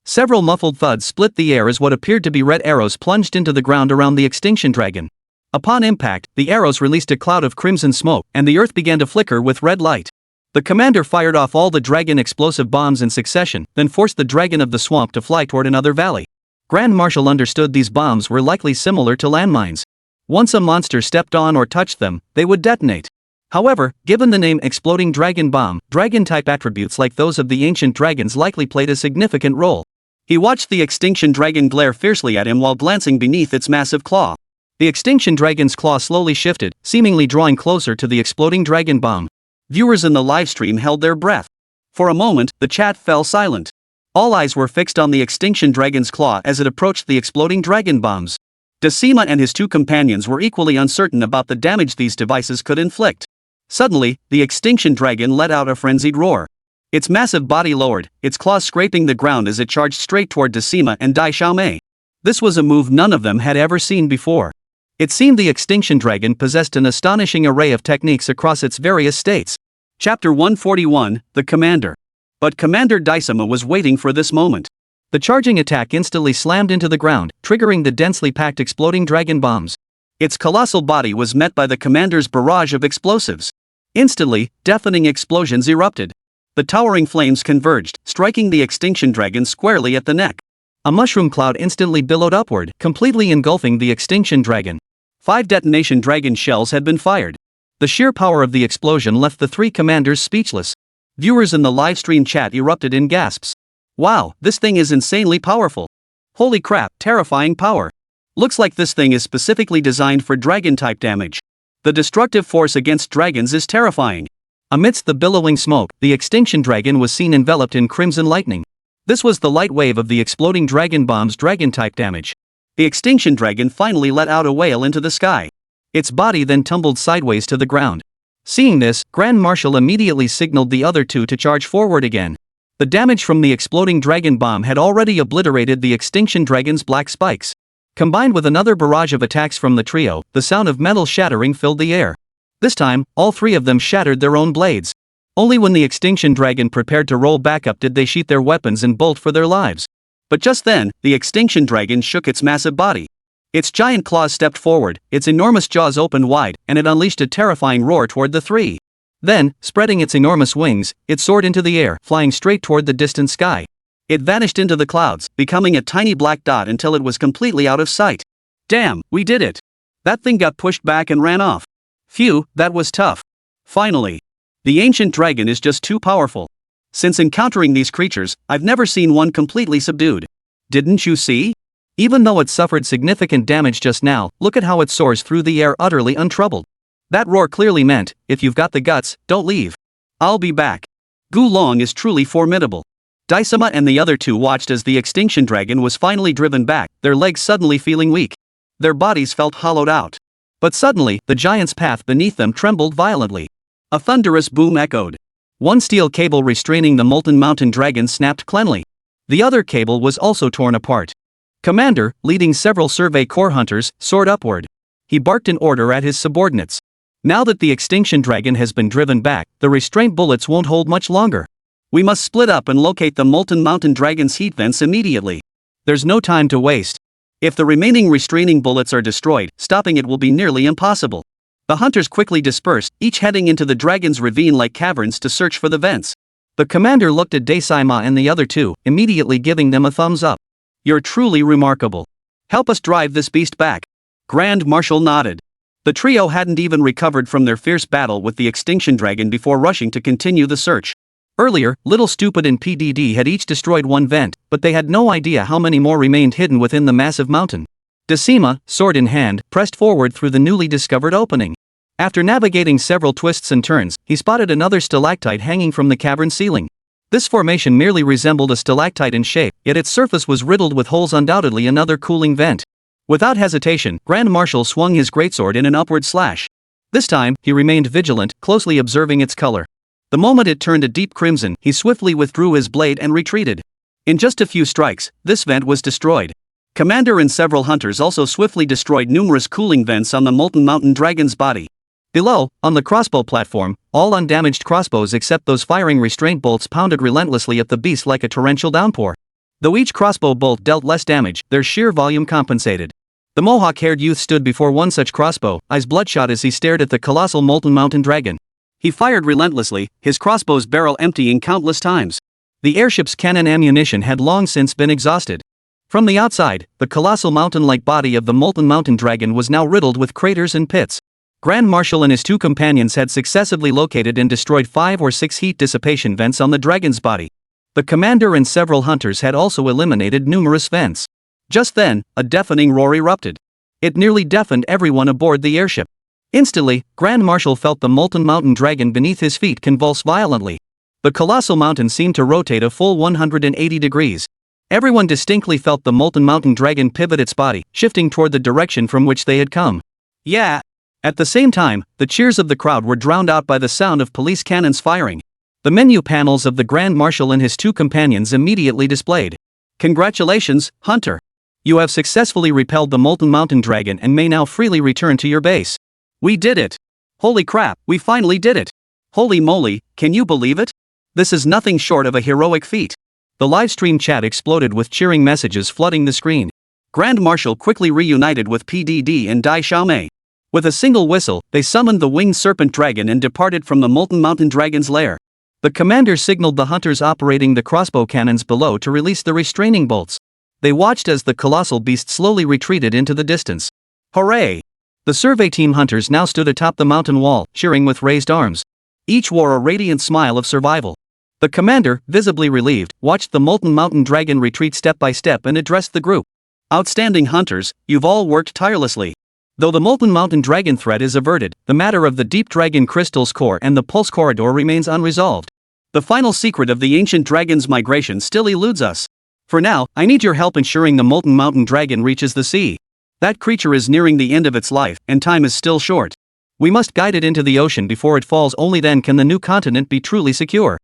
Several muffled thuds split the air as what appeared to be red arrows plunged into the ground around the extinction dragon. Upon impact, the arrows released a cloud of crimson smoke, and the earth began to flicker with red light. The commander fired off all the dragon explosive bombs in succession, then forced the dragon of the swamp to fly toward another valley. Grand Marshal understood these bombs were likely similar to landmines. Once a monster stepped on or touched them, they would detonate. However, given the name Exploding Dragon Bomb, dragon-type attributes like those of the ancient dragons likely played a significant role. He watched the extinction dragon glare fiercely at him while glancing beneath its massive claw. The extinction dragon's claw slowly shifted, seemingly drawing closer to the exploding dragon bomb. Viewers in the livestream held their breath. For a moment, the chat fell silent. All eyes were fixed on the extinction dragon's claw as it approached the exploding dragon bombs. Decima and his two companions were equally uncertain about the damage these devices could inflict. Suddenly, the extinction dragon let out a frenzied roar. Its massive body lowered, its claws scraping the ground as it charged straight toward Decima and Dai Xiaomei. This was a move none of them had ever seen before. It seemed the extinction dragon possessed an astonishing array of techniques across its various states. Chapter 141, The Commander. But Commander Decima was waiting for this moment. The charging attack instantly slammed into the ground, triggering the densely packed exploding dragon bombs. Its colossal body was met by the commander's barrage of explosives. Instantly, deafening explosions erupted. The towering flames converged, striking the extinction dragon squarely at the neck. A mushroom cloud instantly billowed upward, completely engulfing the extinction dragon. 5 detonation dragon shells had been fired. The sheer power of the explosion left the 3 commanders speechless. Viewers in the livestream chat erupted in gasps. Wow, this thing is insanely powerful. Holy crap, terrifying power. Looks like this thing is specifically designed for dragon-type damage. The destructive force against dragons is terrifying. Amidst the billowing smoke, the extinction dragon was seen enveloped in crimson lightning. This was the light wave of the exploding dragon bomb's dragon-type damage. The extinction dragon finally let out a wail into the sky. Its body then tumbled sideways to the ground. Seeing this, Grand Marshal immediately signaled the other 2 to charge forward again. The damage from the exploding dragon bomb had already obliterated the extinction dragon's black spikes. Combined with another barrage of attacks from the trio, the sound of metal shattering filled the air. This time, all 3 of them shattered their own blades. Only when the extinction dragon prepared to roll back up did they sheath their weapons and bolt for their lives. But just then, the extinction dragon shook its massive body. Its giant claws stepped forward, its enormous jaws opened wide, and it unleashed a terrifying roar toward the 3. Then, spreading its enormous wings, it soared into the air, flying straight toward the distant sky. It vanished into the clouds, becoming a tiny black dot until it was completely out of sight. Damn, we did it! That thing got pushed back and ran off. Phew, that was tough. Finally. The ancient dragon is just too powerful. Since encountering these creatures, I've never seen one completely subdued. Didn't you see? Even though it suffered significant damage just now, look at how it soars through the air utterly untroubled. That roar clearly meant, if you've got the guts, don't leave. I'll be back. Gu Long is truly formidable. Decima and the other 2 watched as the extinction dragon was finally driven back, their legs suddenly feeling weak. Their bodies felt hollowed out. But suddenly, the giant's path beneath them trembled violently. A thunderous boom echoed. One steel cable restraining the molten mountain dragon snapped cleanly. The other cable was also torn apart. Commander, leading several Survey Corps hunters, soared upward. He barked in order at his subordinates. Now that the extinction dragon has been driven back, the restraint bullets won't hold much longer. We must split up and locate the molten mountain dragon's heat vents immediately. There's no time to waste. If the remaining restraining bullets are destroyed, stopping it will be nearly impossible. The hunters quickly dispersed, each heading into the dragon's ravine-like caverns to search for the vents. The commander looked at Decima and the other 2, immediately giving them a thumbs up. You're truly remarkable. Help us drive this beast back. Grand Marshal nodded. The trio hadn't even recovered from their fierce battle with the extinction dragon before rushing to continue the search. Earlier, Little Stupid and PDD had each destroyed one vent, but they had no idea how many more remained hidden within the massive mountain. Decima, sword in hand, pressed forward through the newly discovered opening. After navigating several twists and turns, he spotted another stalactite hanging from the cavern ceiling. This formation merely resembled a stalactite in shape, yet its surface was riddled with holes, undoubtedly another cooling vent. Without hesitation, Grand Marshal swung his greatsword in an upward slash. This time, he remained vigilant, closely observing its color. The moment it turned a deep crimson, he swiftly withdrew his blade and retreated. In just a few strikes, this vent was destroyed. Commander and several hunters also swiftly destroyed numerous cooling vents on the molten mountain dragon's body. Below, on the crossbow platform, all undamaged crossbows except those firing restraint bolts pounded relentlessly at the beast like a torrential downpour. Though each crossbow bolt dealt less damage, their sheer volume compensated. The mohawk-haired youth stood before one such crossbow, eyes bloodshot as he stared at the colossal molten mountain dragon. He fired relentlessly, his crossbow's barrel emptying countless times. The airship's cannon ammunition had long since been exhausted. From the outside, the colossal mountain-like body of the molten mountain dragon was now riddled with craters and pits. Grand Marshal and his two companions had successively located and destroyed 5 or 6 heat dissipation vents on the dragon's body. The commander and several hunters had also eliminated numerous vents. Just then, a deafening roar erupted. It nearly deafened everyone aboard the airship. Instantly, Grand Marshal felt the molten mountain dragon beneath his feet convulse violently. The colossal mountain seemed to rotate a full 180 degrees. Everyone distinctly felt the molten mountain dragon pivot its body, shifting toward the direction from which they had come. Yeah! At the same time, the cheers of the crowd were drowned out by the sound of police cannons firing. The menu panels of the Grand Marshal and his two companions immediately displayed. Congratulations, Hunter! You have successfully repelled the molten mountain dragon and may now freely return to your base. We did it! Holy crap, we finally did it! Holy moly, can you believe it? This is nothing short of a heroic feat. The livestream chat exploded with cheering messages flooding the screen. Grand Marshal quickly reunited with PDD and Dai Xiaomei. With a single whistle, they summoned the winged serpent dragon and departed from the molten mountain dragon's lair. The commander signaled the hunters operating the crossbow cannons below to release the restraining bolts. They watched as the colossal beast slowly retreated into the distance. Hooray! The survey team hunters now stood atop the mountain wall, cheering with raised arms. Each wore a radiant smile of survival. The commander, visibly relieved, watched the molten mountain dragon retreat step by step and addressed the group. Outstanding hunters, you've all worked tirelessly. Though the molten mountain dragon threat is averted, the matter of the deep dragon crystal's core and the pulse corridor remains unresolved. The final secret of the ancient dragon's migration still eludes us. For now, I need your help ensuring the molten mountain dragon reaches the sea. That creature is nearing the end of its life, and time is still short. We must guide it into the ocean before it falls. Only then can the new continent be truly secure.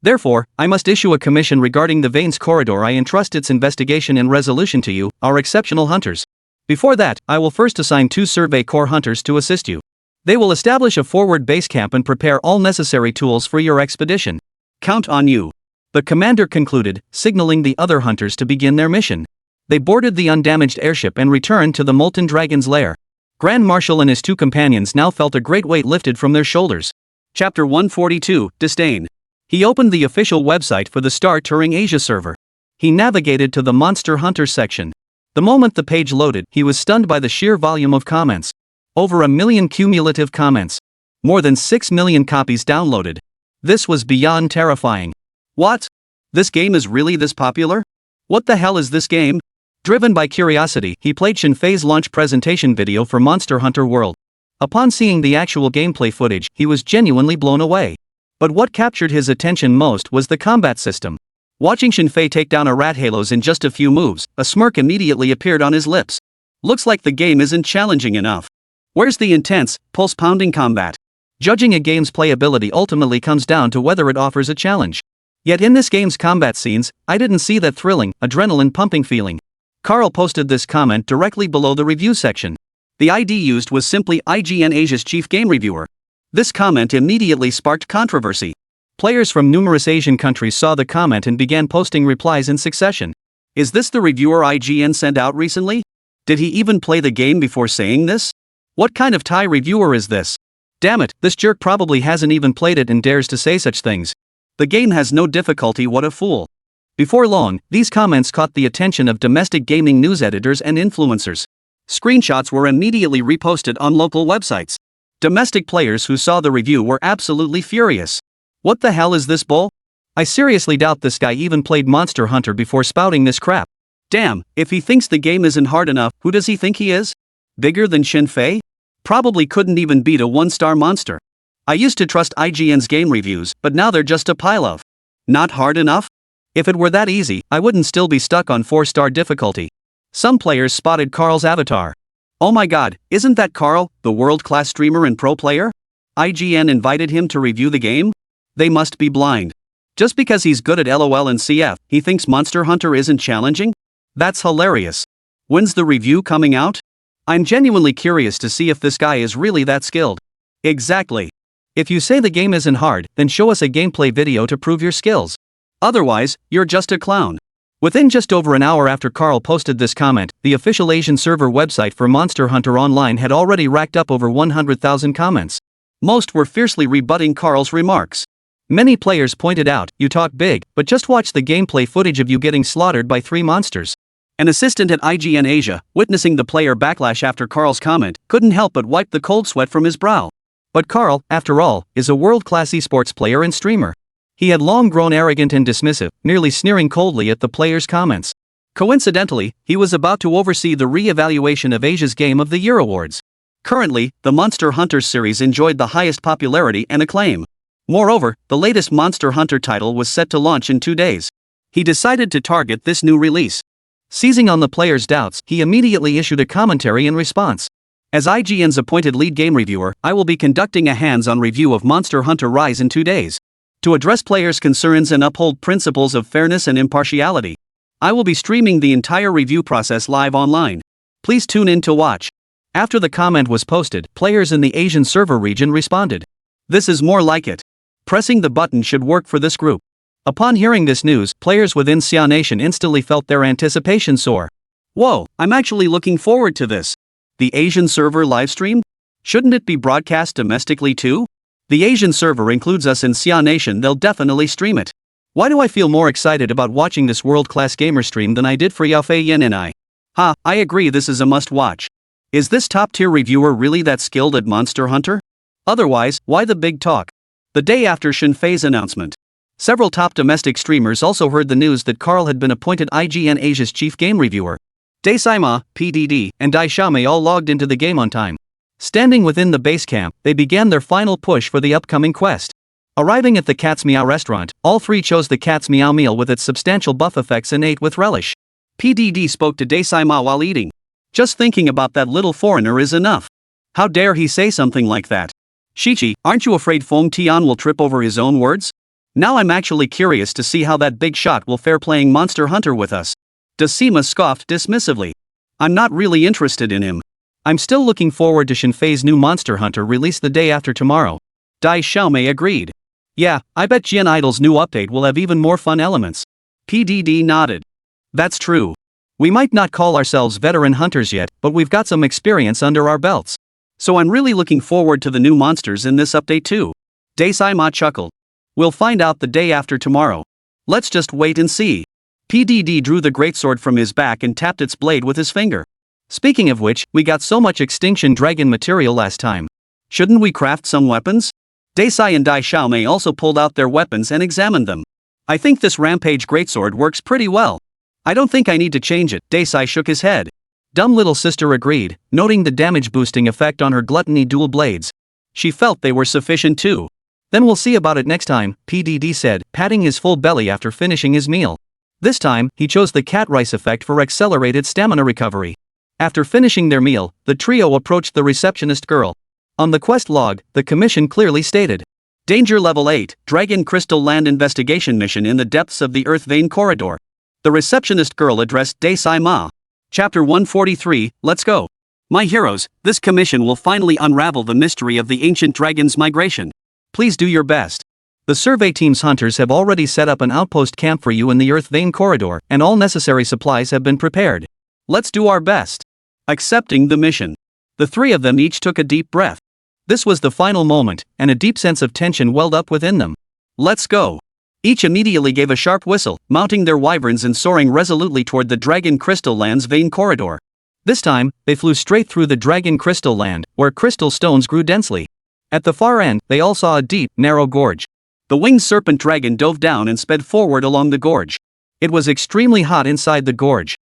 Therefore, I must issue a commission regarding the veins corridor. I entrust its investigation and resolution to you, our exceptional hunters. Before that, I will first assign 2 Survey Corps hunters to assist you. They will establish a forward base camp and prepare all necessary tools for your expedition. Count on you. The commander concluded, signaling the other hunters to begin their mission. They boarded the undamaged airship and returned to the molten dragon's lair. Grand Marshal and his 2 companions now felt a great weight lifted from their shoulders. Chapter 142, Disdain. He opened the official website for the Star Touring Asia server. He navigated to the Monster Hunter section. The moment the page loaded, he was stunned by the sheer volume of comments. Over 1 million cumulative comments. More than 6 million copies downloaded. This was beyond terrifying. What? This game is really this popular? What the hell is this game? Driven by curiosity, he played Shinfei's launch presentation video for Monster Hunter World. Upon seeing the actual gameplay footage, he was genuinely blown away. But what captured his attention most was the combat system. Watching Shinfei take down a rat halos in just a few moves, a smirk immediately appeared on his lips. Looks like the game isn't challenging enough. Where's the intense, pulse-pounding combat? Judging a game's playability ultimately comes down to whether it offers a challenge. Yet in this game's combat scenes, I didn't see that thrilling, adrenaline-pumping feeling. Carl posted this comment directly below the review section. The ID used was simply IGN Asia's chief game reviewer. This comment immediately sparked controversy. Players from numerous Asian countries saw the comment and began posting replies in succession. Is this the reviewer IGN sent out recently? Did he even play the game before saying this? What kind of Thai reviewer is this? Damn it, this jerk probably hasn't even played it and dares to say such things. The game has no difficulty, what a fool. Before long, these comments caught the attention of domestic gaming news editors and influencers. Screenshots were immediately reposted on local websites. Domestic players who saw the review were absolutely furious. What the hell is this bull? I seriously doubt this guy even played Monster Hunter before spouting this crap. Damn, if he thinks the game isn't hard enough, who does he think he is? Bigger than Shinfei? Probably couldn't even beat a 1-star monster. I used to trust IGN's game reviews, but now they're just a pile of. Not hard enough? If it were that easy, I wouldn't still be stuck on 4-star difficulty. Some players spotted Carl's avatar. Oh my god, isn't that Carl, the world-class streamer and pro player? IGN invited him to review the game? They must be blind. Just because he's good at LOL and CF, he thinks Monster Hunter isn't challenging? That's hilarious. When's the review coming out? I'm genuinely curious to see if this guy is really that skilled. Exactly. If you say the game isn't hard, then show us a gameplay video to prove your skills. Otherwise, you're just a clown. Within just over an hour after Carl posted this comment, the official Asian server website for Monster Hunter Online had already racked up over 100,000 comments. Most were fiercely rebutting Carl's remarks. Many players pointed out, "You talk big, but just watch the gameplay footage of you getting slaughtered by 3 monsters." An assistant at IGN Asia, witnessing the player backlash after Carl's comment, couldn't help but wipe the cold sweat from his brow. But Carl, after all, is a world-class esports player and streamer. He had long grown arrogant and dismissive, merely sneering coldly at the players' comments. Coincidentally, he was about to oversee the re-evaluation of Asia's Game of the Year awards. Currently, the Monster Hunter series enjoyed the highest popularity and acclaim. Moreover, the latest Monster Hunter title was set to launch in 2 days. He decided to target this new release. Seizing on the players' doubts, he immediately issued a commentary in response. As IGN's appointed lead game reviewer, I will be conducting a hands-on review of Monster Hunter Rise in 2 days. To address players' concerns and uphold principles of fairness and impartiality, I will be streaming the entire review process live online. Please tune in to watch. After the comment was posted, players in the Asian server region responded. This is more like it. Pressing the button should work for this group. Upon hearing this news, players within Xia Nation instantly felt their anticipation soar. Whoa, I'm actually looking forward to this. The Asian server livestream? Shouldn't it be broadcast domestically too? The Asian server includes us in Xia Nation, they'll definitely stream it. Why do I feel more excited about watching this world-class gamer stream than I did for Yefei Yin and I? I agree, this is a must-watch. Is this top-tier reviewer really that skilled at Monster Hunter? Otherwise, why the big talk? The day after Shenfei's announcement, several top domestic streamers also heard the news that Carl had been appointed IGN Asia's chief game reviewer. Daesaima, PDD, and Dai Xiaomei all logged into the game on time. Standing within the base camp, they began their final push for the upcoming quest. Arriving at the Cat's Meow restaurant, all 3 chose the Cat's Meow meal with its substantial buff effects and ate with relish. PDD spoke to Daesaima while eating. Just thinking about that little foreigner is enough. How dare he say something like that? Shichi, aren't you afraid Feng Tian will trip over his own words? Now I'm actually curious to see how that big shot will fare playing Monster Hunter with us. Daesaima scoffed dismissively. I'm not really interested in him. I'm still looking forward to Shenfei's new Monster Hunter release the day after tomorrow. Dai Xiaomei agreed. Yeah, I bet Jian Idol's new update will have even more fun elements. PDD nodded. That's true. We might not call ourselves veteran hunters yet, but we've got some experience under our belts. So I'm really looking forward to the new monsters in this update too. Daesaima chuckled. We'll find out the day after tomorrow. Let's just wait and see. PDD drew the greatsword from his back and tapped its blade with his finger. Speaking of which, we got so much Extinction Dragon material last time. Shouldn't we craft some weapons? Daesai and Dai Xiaomei also pulled out their weapons and examined them. I think this Rampage greatsword works pretty well. I don't think I need to change it. Daesai shook his head. Dumb little sister agreed, noting the damage boosting effect on her gluttony dual blades. She felt they were sufficient too. Then we'll see about it next time, PDD said, patting his full belly after finishing his meal. This time, he chose the cat rice effect for accelerated stamina recovery. After finishing their meal, the trio approached the receptionist girl. On the quest log, the commission clearly stated, Danger Level 8, Dragon Crystal Land Investigation Mission in the depths of the Earth Vein Corridor. The receptionist girl addressed Daesaima. Chapter 143, let's go. My heroes, this commission will finally unravel the mystery of the ancient dragon's migration. Please do your best. The survey team's hunters have already set up an outpost camp for you in the Earth Vein Corridor, and all necessary supplies have been prepared. Let's do our best. Accepting the mission. The 3 of them each took a deep breath. This was the final moment, and a deep sense of tension welled up within them. Let's go. Each immediately gave a sharp whistle, mounting their wyverns and soaring resolutely toward the Dragon Crystal Land's vein corridor. This time, they flew straight through the Dragon Crystal Land, where crystal stones grew densely. At the far end, they all saw a deep, narrow gorge. The winged serpent dragon dove down and sped forward along the gorge. It was extremely hot inside the gorge.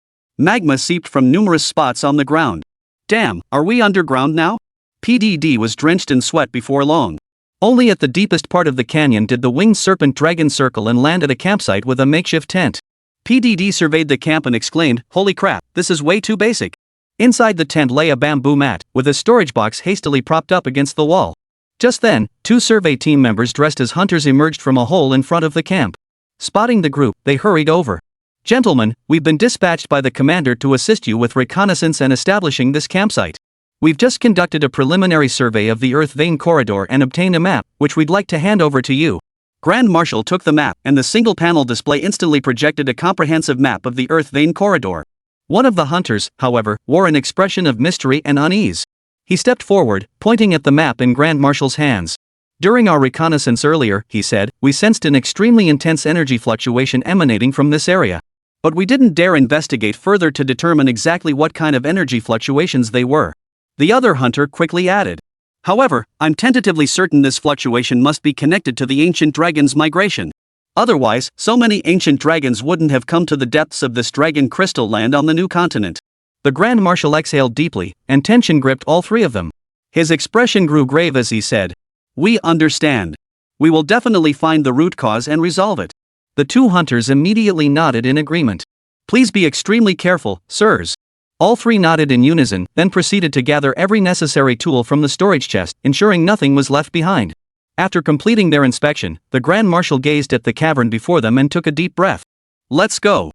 Magma seeped from numerous spots on the ground. Damn, are we underground now? PDD was drenched in sweat before long. Only at the deepest part of the canyon did the winged serpent dragon circle and land at a campsite with a makeshift tent. PDD surveyed the camp and exclaimed, holy crap, this is way too basic. Inside the tent lay a bamboo mat, with a storage box hastily propped up against the wall. Just then, 2 survey team members dressed as hunters emerged from a hole in front of the camp. Spotting the group, they hurried over. Gentlemen, we've been dispatched by the commander to assist you with reconnaissance and establishing this campsite. We've just conducted a preliminary survey of the Earth Vein Corridor and obtained a map, which we'd like to hand over to you. Grand Marshal took the map, and the single-panel display instantly projected a comprehensive map of the Earth vein corridor. One of the hunters, however, wore an expression of mystery and unease. He stepped forward, pointing at the map in Grand Marshal's hands. "During our reconnaissance earlier," he said, "we sensed an extremely intense energy fluctuation emanating from this area. But we didn't dare investigate further to determine exactly what kind of energy fluctuations they were." The other hunter quickly added, "However, I'm tentatively certain this fluctuation must be connected to the ancient dragon's migration. Otherwise, so many ancient dragons wouldn't have come to the depths of this dragon crystal land on the new continent." The Grand Marshal exhaled deeply, and tension gripped all three of them. His expression grew grave as he said, "We understand. We will definitely find the root cause and resolve it." The two hunters immediately nodded in agreement. "Please be extremely careful, sirs." All three nodded in unison, then proceeded to gather every necessary tool from the storage chest, ensuring nothing was left behind. After completing their inspection, the Grand Marshal gazed at the cavern before them and took a deep breath. "Let's go."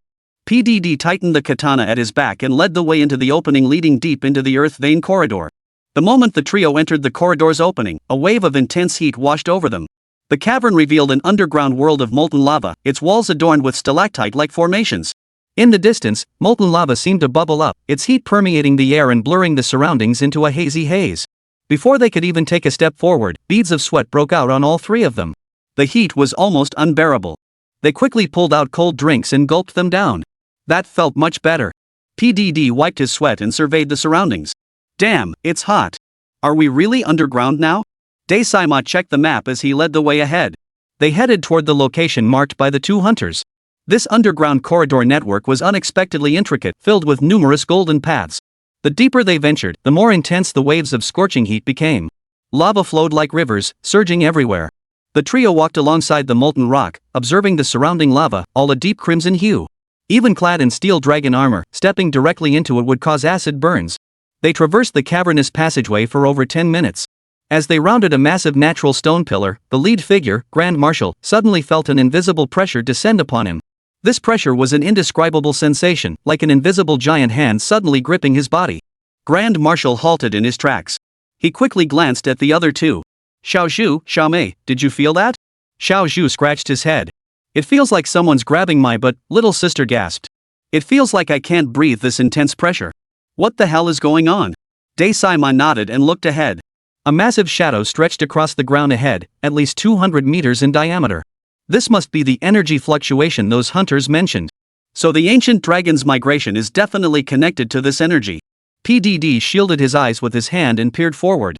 PDD tightened the katana at his back and led the way into the opening leading deep into the Earth vein corridor. The moment the trio entered the corridor's opening, a wave of intense heat washed over them. The cavern revealed an underground world of molten lava, its walls adorned with stalactite-like formations. In the distance, molten lava seemed to bubble up, its heat permeating the air and blurring the surroundings into a hazy haze. Before they could even take a step forward, beads of sweat broke out on all three of them. The heat was almost unbearable. They quickly pulled out cold drinks and gulped them down. That felt much better. PDD wiped his sweat and surveyed the surroundings. "Damn, it's hot. Are we really underground now?" Daesaima checked the map as he led the way ahead. They headed toward the location marked by the two hunters. This underground corridor network was unexpectedly intricate, filled with numerous golden paths. The deeper they ventured, the more intense the waves of scorching heat became. Lava flowed like rivers, surging everywhere. The trio walked alongside the molten rock, observing the surrounding lava, all a deep crimson hue. Even clad in steel dragon armor, stepping directly into it would cause acid burns. They traversed the cavernous passageway for over 10 minutes. As they rounded a massive natural stone pillar, the lead figure, Grand Marshal, suddenly felt an invisible pressure descend upon him. This pressure was an indescribable sensation, like an invisible giant hand suddenly gripping his body. Grand Marshal halted in his tracks. He quickly glanced at the other two. "Xiaozhu, Xiaomei, did you feel that?" Xiaozhu scratched his head. "It feels like someone's grabbing my butt," little sister gasped. "It feels like I can't breathe this intense pressure. What the hell is going on?" Daesaima nodded and looked ahead. A massive shadow stretched across the ground ahead, at least 200 meters in diameter. This must be the energy fluctuation those hunters mentioned. So the ancient dragon's migration is definitely connected to this energy. PDD shielded his eyes with his hand and peered forward.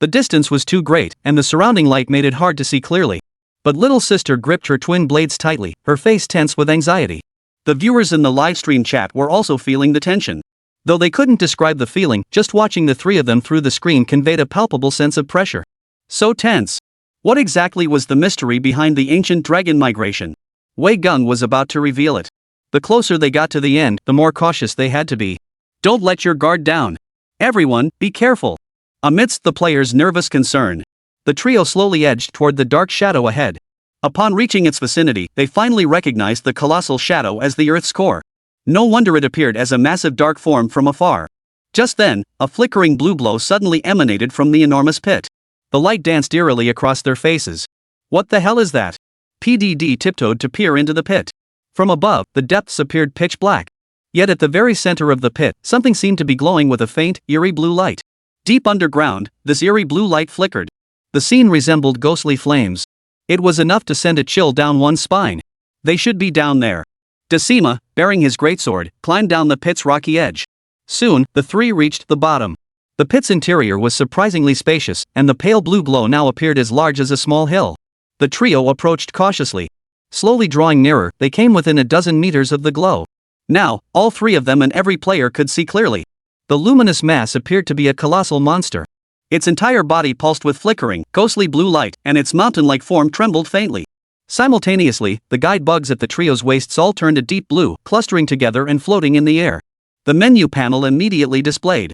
The distance was too great, and the surrounding light made it hard to see clearly. But little sister gripped her twin blades tightly, her face tense with anxiety. The viewers in the livestream chat were also feeling the tension. Though they couldn't describe the feeling, just watching the three of them through the screen conveyed a palpable sense of pressure. So tense. What exactly was the mystery behind the ancient dragon migration? Wei Gung was about to reveal it. The closer they got to the end, the more cautious they had to be. "Don't let your guard down. Everyone, be careful." Amidst the players' nervous concern, the trio slowly edged toward the dark shadow ahead. Upon reaching its vicinity, they finally recognized the colossal shadow as the Earth's core. No wonder it appeared as a massive dark form from afar. Just then, a flickering blue glow suddenly emanated from the enormous pit. The light danced eerily across their faces. "What the hell is that?" PDD tiptoed to peer into the pit. From above, the depths appeared pitch black. Yet at the very center of the pit, something seemed to be glowing with a faint, eerie blue light. Deep underground, this eerie blue light flickered. The scene resembled ghostly flames. It was enough to send a chill down one's spine. They should be down there. Daesaima, bearing his greatsword, climbed down the pit's rocky edge. Soon, the three reached the bottom. The pit's interior was surprisingly spacious, and the pale blue glow now appeared as large as a small hill. The trio approached cautiously. Slowly drawing nearer, they came within a dozen meters of the glow. Now, all three of them and every player could see clearly. The luminous mass appeared to be a colossal monster. Its entire body pulsed with flickering, ghostly blue light, and its mountain-like form trembled faintly. Simultaneously, the guide bugs at the trio's waists all turned a deep blue, clustering together and floating in the air. The menu panel immediately displayed.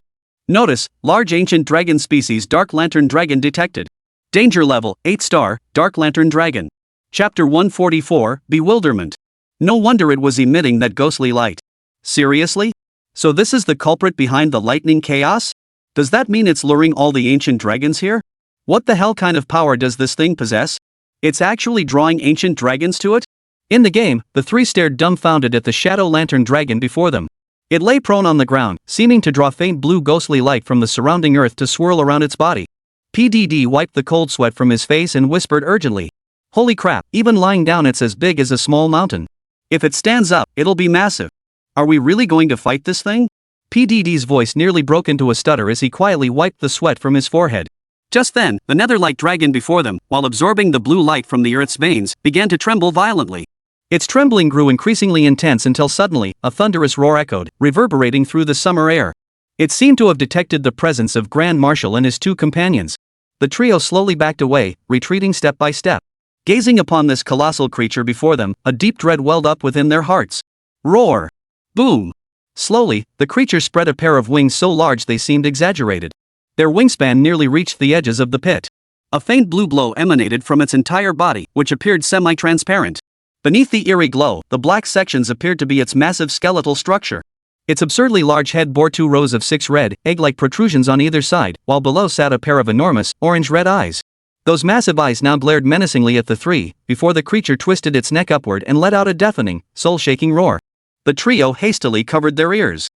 Notice, large ancient dragon species Dark Lantern Dragon detected. Danger level, 8-star, Dark Lantern Dragon. Chapter 144, Bewilderment. No wonder it was emitting that ghostly light. Seriously? So this is the culprit behind the lightning chaos? Does that mean it's luring all the ancient dragons here? What the hell kind of power does this thing possess? It's actually drawing ancient dragons to it? In the game, the three stared dumbfounded at the shadow lantern dragon before them. It lay prone on the ground, seeming to draw faint blue ghostly light from the surrounding earth to swirl around its body. PDD wiped the cold sweat from his face and whispered urgently. Holy crap, even lying down it's as big as a small mountain. If it stands up, it'll be massive. Are we really going to fight this thing? PDD's voice nearly broke into a stutter as he quietly wiped the sweat from his forehead. Just then, the netherlight dragon before them, while absorbing the blue light from the earth's veins, began to tremble violently. Its trembling grew increasingly intense until suddenly, a thunderous roar echoed, reverberating through the summer air. It seemed to have detected the presence of Grand Marshal and his two companions. The trio slowly backed away, retreating step by step. Gazing upon this colossal creature before them, a deep dread welled up within their hearts. Roar! Boom! Slowly, the creature spread a pair of wings so large they seemed exaggerated. Their wingspan nearly reached the edges of the pit. A faint blue glow emanated from its entire body, which appeared semi-transparent. Beneath the eerie glow, the black sections appeared to be its massive skeletal structure. Its absurdly large head bore 2 rows of 6 red, egg-like protrusions on either side, while below sat a pair of enormous, orange-red eyes. Those massive eyes now glared menacingly at the three, before the creature twisted its neck upward and let out a deafening, soul-shaking roar. The trio hastily covered their ears.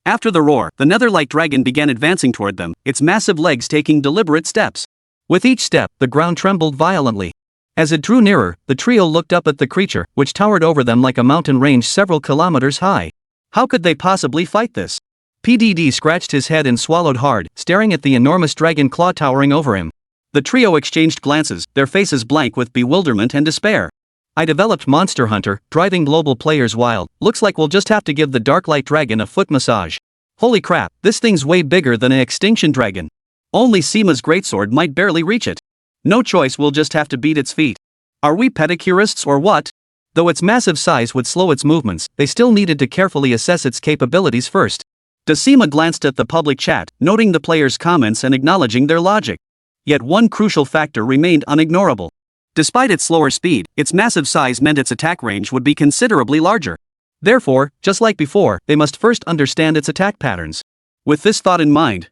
After the roar, the netherlight dragon began advancing toward them, its massive legs taking deliberate steps. With each step, the ground trembled violently. As it drew nearer, the trio looked up at the creature, which towered over them like a mountain range several kilometers high. How could they possibly fight this? PDD scratched his head and swallowed hard, staring at the enormous dragon claw towering over him. The trio exchanged glances, their faces blank with bewilderment and despair. I developed Monster Hunter, driving global players wild. Looks like we'll just have to give the Dark Light Dragon a foot massage. Holy crap, this thing's way bigger than an extinction dragon. Only Seema's greatsword might barely reach it. No choice, we'll just have to beat its feet. Are we pedicurists or what? Though its massive size would slow its movements, they still needed to carefully assess its capabilities first. Seema glanced at the public chat, noting the players' comments and acknowledging their logic. Yet one crucial factor remained unignorable. Despite its slower speed, its massive size meant its attack range would be considerably larger. Therefore, just like before, they must first understand its attack patterns. With this thought in mind,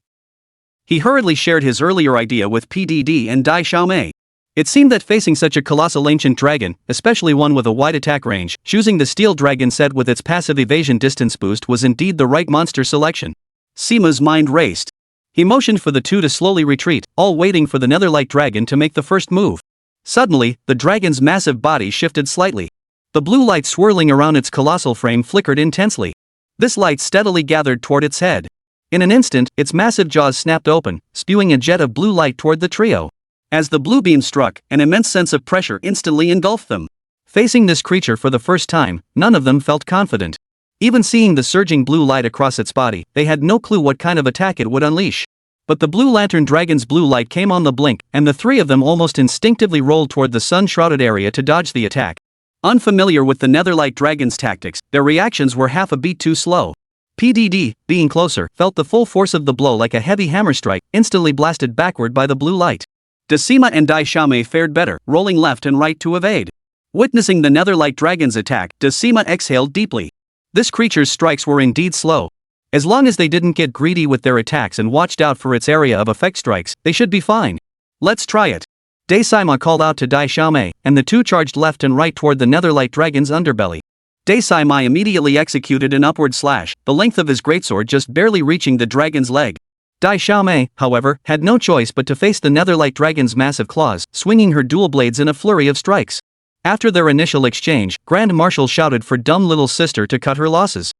he hurriedly shared his earlier idea with PDD and Dai Xiaomei. It seemed that facing such a colossal ancient dragon, especially one with a wide attack range, choosing the steel dragon set with its passive evasion distance boost was indeed the right monster selection. Seema's mind raced. He motioned for the two to slowly retreat, all waiting for the netherlight dragon to make the first move. Suddenly, the dragon's massive body shifted slightly. The blue light swirling around its colossal frame flickered intensely. This light steadily gathered toward its head. In an instant, its massive jaws snapped open, spewing a jet of blue light toward the trio. As the blue beam struck, an immense sense of pressure instantly engulfed them. Facing this creature for the first time, none of them felt confident. Even seeing the surging blue light across its body, they had no clue what kind of attack it would unleash. But the blue lantern dragon's blue light came on the blink, and the three of them almost instinctively rolled toward the sun-shrouded area to dodge the attack. Unfamiliar with the netherlight dragon's tactics, their reactions were half a beat too slow. PDD, being closer, felt the full force of the blow like a heavy hammer strike, instantly blasted backward by the blue light. Seema and Dai Xiaomei fared better, rolling left and right to evade. Witnessing the netherlight dragon's attack, Seema exhaled deeply. This creature's strikes were indeed slow. As long as they didn't get greedy with their attacks and watched out for its area of effect strikes, they should be fine. Let's try it. Seema called out to Dai Xiaomei, and the two charged left and right toward the netherlight dragon's underbelly. Seima immediately executed an upward slash, the length of his greatsword just barely reaching the dragon's leg. Dai Xiaomei, however, had no choice but to face the netherlight dragon's massive claws, swinging her dual blades in a flurry of strikes. After their initial exchange, Grand Marshal shouted for dumb little sister to cut her losses.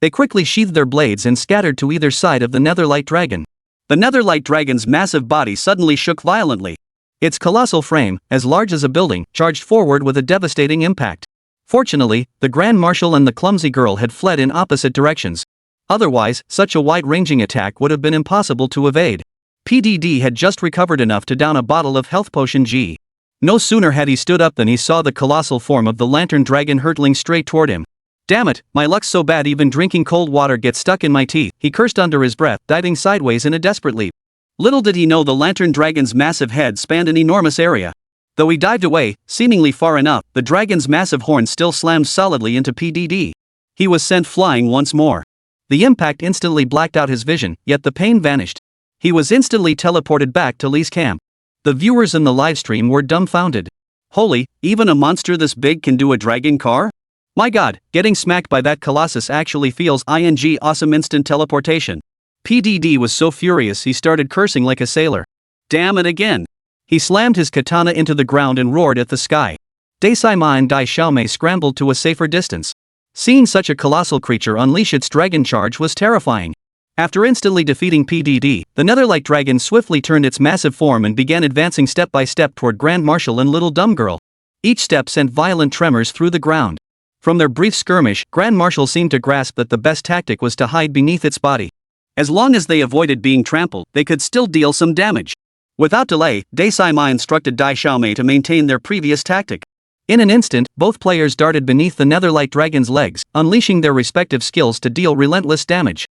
They quickly sheathed their blades and scattered to either side of the netherlight dragon. The netherlight dragon's massive body suddenly shook violently. Its colossal frame, as large as a building, charged forward with a devastating impact. Fortunately, the Grand Marshal and the clumsy girl had fled in opposite directions. Otherwise, such a wide-ranging attack would have been impossible to evade. PDD had just recovered enough to down a bottle of health potion G. No sooner had he stood up than he saw the colossal form of the lantern dragon hurtling straight toward him. Damn it, my luck's so bad even drinking cold water gets stuck in my teeth, he cursed under his breath, diving sideways in a desperate leap. Little did he know the lantern dragon's massive head spanned an enormous area. Though he dived away, seemingly far enough, the dragon's massive horn still slammed solidly into PDD. He was sent flying once more. The impact instantly blacked out his vision, yet the pain vanished. He was instantly teleported back to Lee's camp. The viewers in the livestream were dumbfounded. Holy, even a monster this big can do a dragon car? My god, getting smacked by that colossus actually feels awesome instant teleportation. PDD was so furious he started cursing like a sailor. Damn it again. He slammed his katana into the ground and roared at the sky. Daisai and Dai Xiaomei scrambled to a safer distance. Seeing such a colossal creature unleash its dragon charge was terrifying. After instantly defeating PDD, the Netherlight Dragon swiftly turned its massive form and began advancing step by step toward Grand Marshal and Little Dumb Girl. Each step sent violent tremors through the ground. From their brief skirmish, Grand Marshal seemed to grasp that the best tactic was to hide beneath its body. As long as they avoided being trampled, they could still deal some damage. Without delay, Daisai instructed Dai Xiaomei to maintain their previous tactic. In an instant, both players darted beneath the Netherlight Dragon's legs, unleashing their respective skills to deal relentless damage.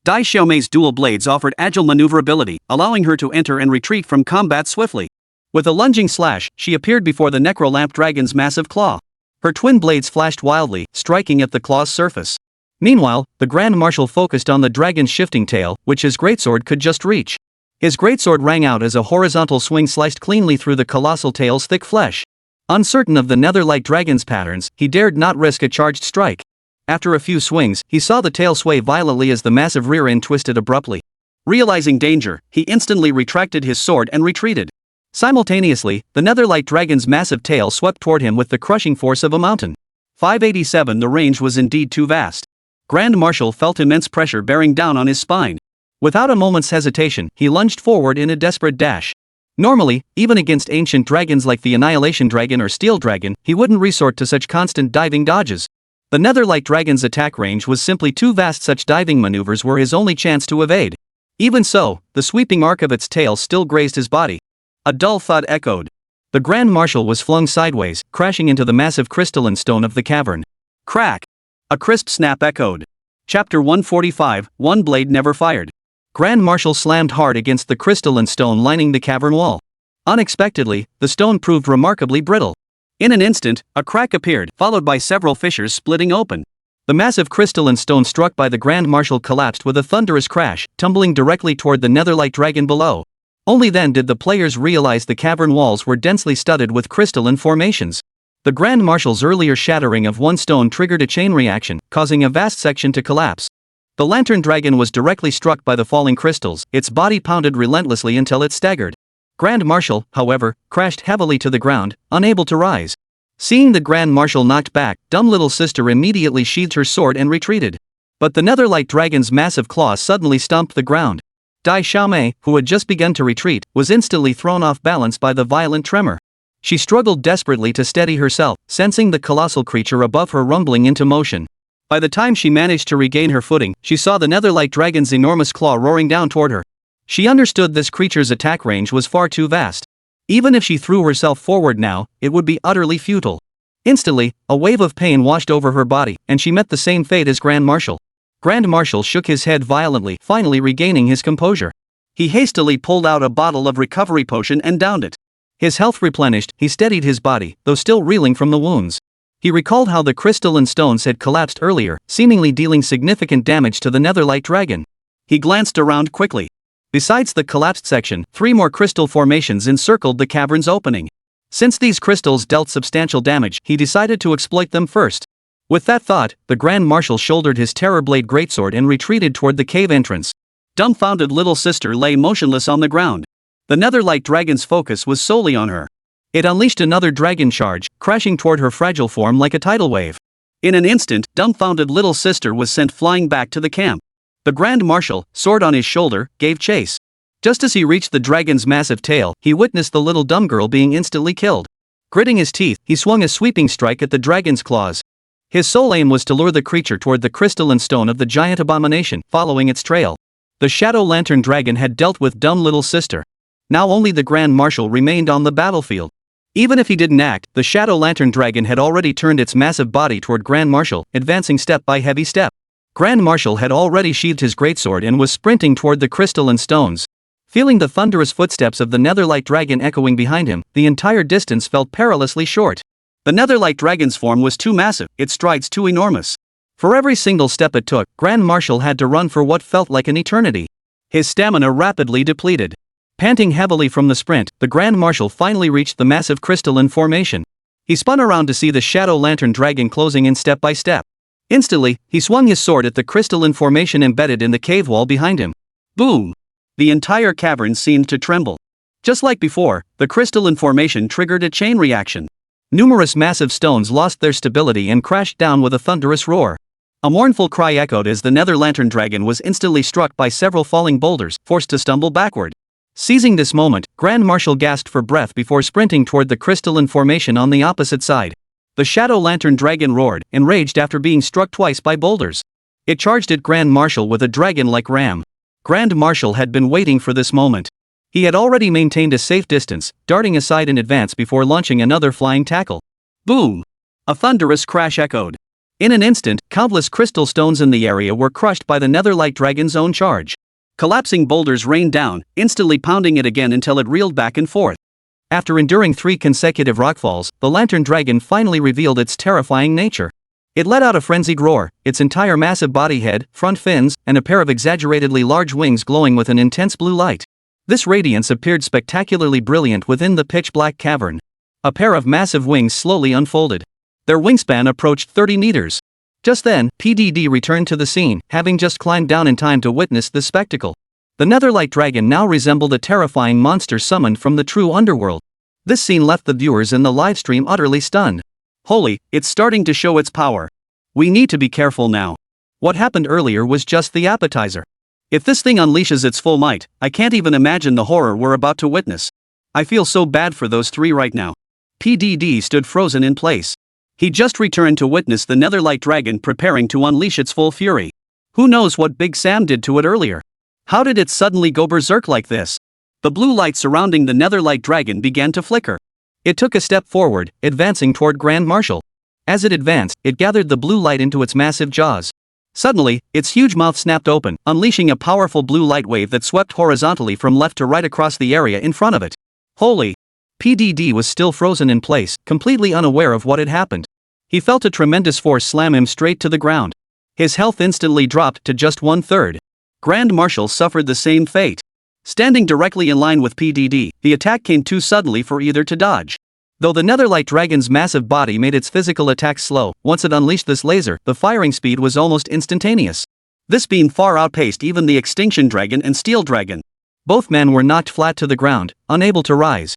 Dai Xiaomei's dual blades offered agile maneuverability, allowing her to enter and retreat from combat swiftly. With a lunging slash, she appeared before the Necrolamp Dragon's massive claw. Her twin blades flashed wildly, striking at the claw's surface. Meanwhile, the Grand Marshal focused on the dragon's shifting tail, which his greatsword could just reach. His greatsword rang out as a horizontal swing sliced cleanly through the colossal tail's thick flesh. Uncertain of the Netherlight Dragon's patterns, he dared not risk a charged strike. After a few swings, he saw the tail sway violently as the massive rear end twisted abruptly. Realizing danger, he instantly retracted his sword and retreated. Simultaneously, the Netherlight Dragon's massive tail swept toward him with the crushing force of a mountain. 587. The range was indeed too vast. Grand Marshal felt immense pressure bearing down on his spine. Without a moment's hesitation, he lunged forward in a desperate dash. Normally, even against ancient dragons like the Annihilation Dragon or Steel Dragon, he wouldn't resort to such constant diving dodges. The Netherlight Dragon's attack range was simply too vast. Such diving maneuvers were his only chance to evade. Even so, the sweeping arc of its tail still grazed his body. A dull thud echoed. The Grand Marshal was flung sideways, crashing into the massive crystalline stone of the cavern. Crack! A crisp snap echoed. Chapter 145, One Blade Never Fired. Grand Marshal slammed hard against the crystalline stone lining the cavern wall. Unexpectedly, the stone proved remarkably brittle. In an instant, a crack appeared, followed by several fissures splitting open. The massive crystalline stone struck by the Grand Marshal collapsed with a thunderous crash, tumbling directly toward the Netherlight Dragon below. Only then did the players realize the cavern walls were densely studded with crystalline formations. The Grand Marshal's earlier shattering of one stone triggered a chain reaction, causing a vast section to collapse. The Lantern Dragon was directly struck by the falling crystals, its body pounded relentlessly until it staggered. Grand Marshal, however, crashed heavily to the ground, unable to rise. Seeing the Grand Marshal knocked back, Dumb Little Sister immediately sheathed her sword and retreated. But the Netherlight Dragon's massive claws suddenly stomped the ground. Dai Xiaomei, who had just begun to retreat, was instantly thrown off balance by the violent tremor. She struggled desperately to steady herself, sensing the colossal creature above her rumbling into motion. By the time she managed to regain her footing, she saw the Netherlight Dragon's enormous claw roaring down toward her. She understood this creature's attack range was far too vast. Even if she threw herself forward now, it would be utterly futile. Instantly, a wave of pain washed over her body, and she met the same fate as Grand Marshal. Grand Marshal shook his head violently, finally regaining his composure. He hastily pulled out a bottle of recovery potion and downed it. His health replenished, he steadied his body, though still reeling from the wounds. He recalled how the crystalline stones had collapsed earlier, seemingly dealing significant damage to the Netherlight Dragon. He glanced around quickly. Besides the collapsed section, 3 more crystal formations encircled the cavern's opening. Since these crystals dealt substantial damage, he decided to exploit them first. With that thought, the Grand Marshal shouldered his Terrorblade greatsword and retreated toward the cave entrance. Dumbfounded Little Sister lay motionless on the ground. The Netherlight Dragon's focus was solely on her. It unleashed another dragon charge, crashing toward her fragile form like a tidal wave. In an instant, dumbfounded Little Sister was sent flying back to the camp. The Grand Marshal, sword on his shoulder, gave chase. Just as he reached the dragon's massive tail, he witnessed the little dumb girl being instantly killed. Gritting his teeth, he swung a sweeping strike at the dragon's claws. His sole aim was to lure the creature toward the crystalline stone of the giant abomination, following its trail. The Shadow Lantern Dragon had dealt with dumb Little Sister. Now only the Grand Marshal remained on the battlefield. Even if he didn't act, the Shadow Lantern Dragon had already turned its massive body toward Grand Marshal, advancing step by heavy step. Grand Marshal had already sheathed his greatsword and was sprinting toward the crystalline stones. Feeling the thunderous footsteps of the Netherlight Dragon echoing behind him, the entire distance felt perilously short. The Netherlight Dragon's form was too massive, its strides too enormous. For every single step it took, Grand Marshal had to run for what felt like an eternity. His stamina rapidly depleted. Panting heavily from the sprint, the Grand Marshal finally reached the massive crystalline formation. He spun around to see the shadow lantern dragon closing in step by step. Instantly, he swung his sword at the crystalline formation embedded in the cave wall behind him. Boom! The entire cavern seemed to tremble. Just like before, the crystalline formation triggered a chain reaction. Numerous massive stones lost their stability and crashed down with a thunderous roar. A mournful cry echoed as the nether lantern dragon was instantly struck by several falling boulders, forced to stumble backward. Seizing this moment, Grand Marshal gasped for breath before sprinting toward the crystalline formation on the opposite side. The shadow lantern dragon roared, enraged after being struck twice by boulders. It charged at Grand Marshal with a dragon-like ram. Grand Marshal had been waiting for this moment. He had already maintained a safe distance, darting aside in advance before launching another flying tackle. Boom! A thunderous crash echoed. In an instant, countless crystal stones in the area were crushed by the netherlight dragon's own charge. Collapsing boulders rained down, instantly pounding it again until it reeled back and forth. After enduring 3 consecutive rockfalls, the lantern dragon finally revealed its terrifying nature. It let out a frenzied roar, its entire massive body, head, front fins, and a pair of exaggeratedly large wings glowing with an intense blue light. This radiance appeared spectacularly brilliant within the pitch-black cavern. A pair of massive wings slowly unfolded. Their wingspan approached 30 meters. Just then, PDD returned to the scene, having just climbed down in time to witness this spectacle. The netherlight dragon now resembled a terrifying monster summoned from the true underworld. This scene left the viewers in the livestream utterly stunned. Holy, it's starting to show its power. We need to be careful now. What happened earlier was just the appetizer. If this thing unleashes its full might, I can't even imagine the horror we're about to witness. I feel so bad for those 3 right now. PDD stood frozen in place. He just returned to witness the netherlight dragon preparing to unleash its full fury. Who knows what Big Sam did to it earlier? How did it suddenly go berserk like this? The blue light surrounding the netherlight dragon began to flicker. It took a step forward, advancing toward Grand Marshal. As it advanced, it gathered the blue light into its massive jaws. Suddenly, its huge mouth snapped open, unleashing a powerful blue light wave that swept horizontally from left to right across the area in front of it. Holy! PDD was still frozen in place, completely unaware of what had happened. He felt a tremendous force slam him straight to the ground. His health instantly dropped to just 1/3. Grand Marshal suffered the same fate. Standing directly in line with PDD, the attack came too suddenly for either to dodge. Though the netherlight dragon's massive body made its physical attacks slow, once it unleashed this laser, the firing speed was almost instantaneous. This beam far outpaced even the Extinction Dragon and Steel Dragon. Both men were knocked flat to the ground, unable to rise.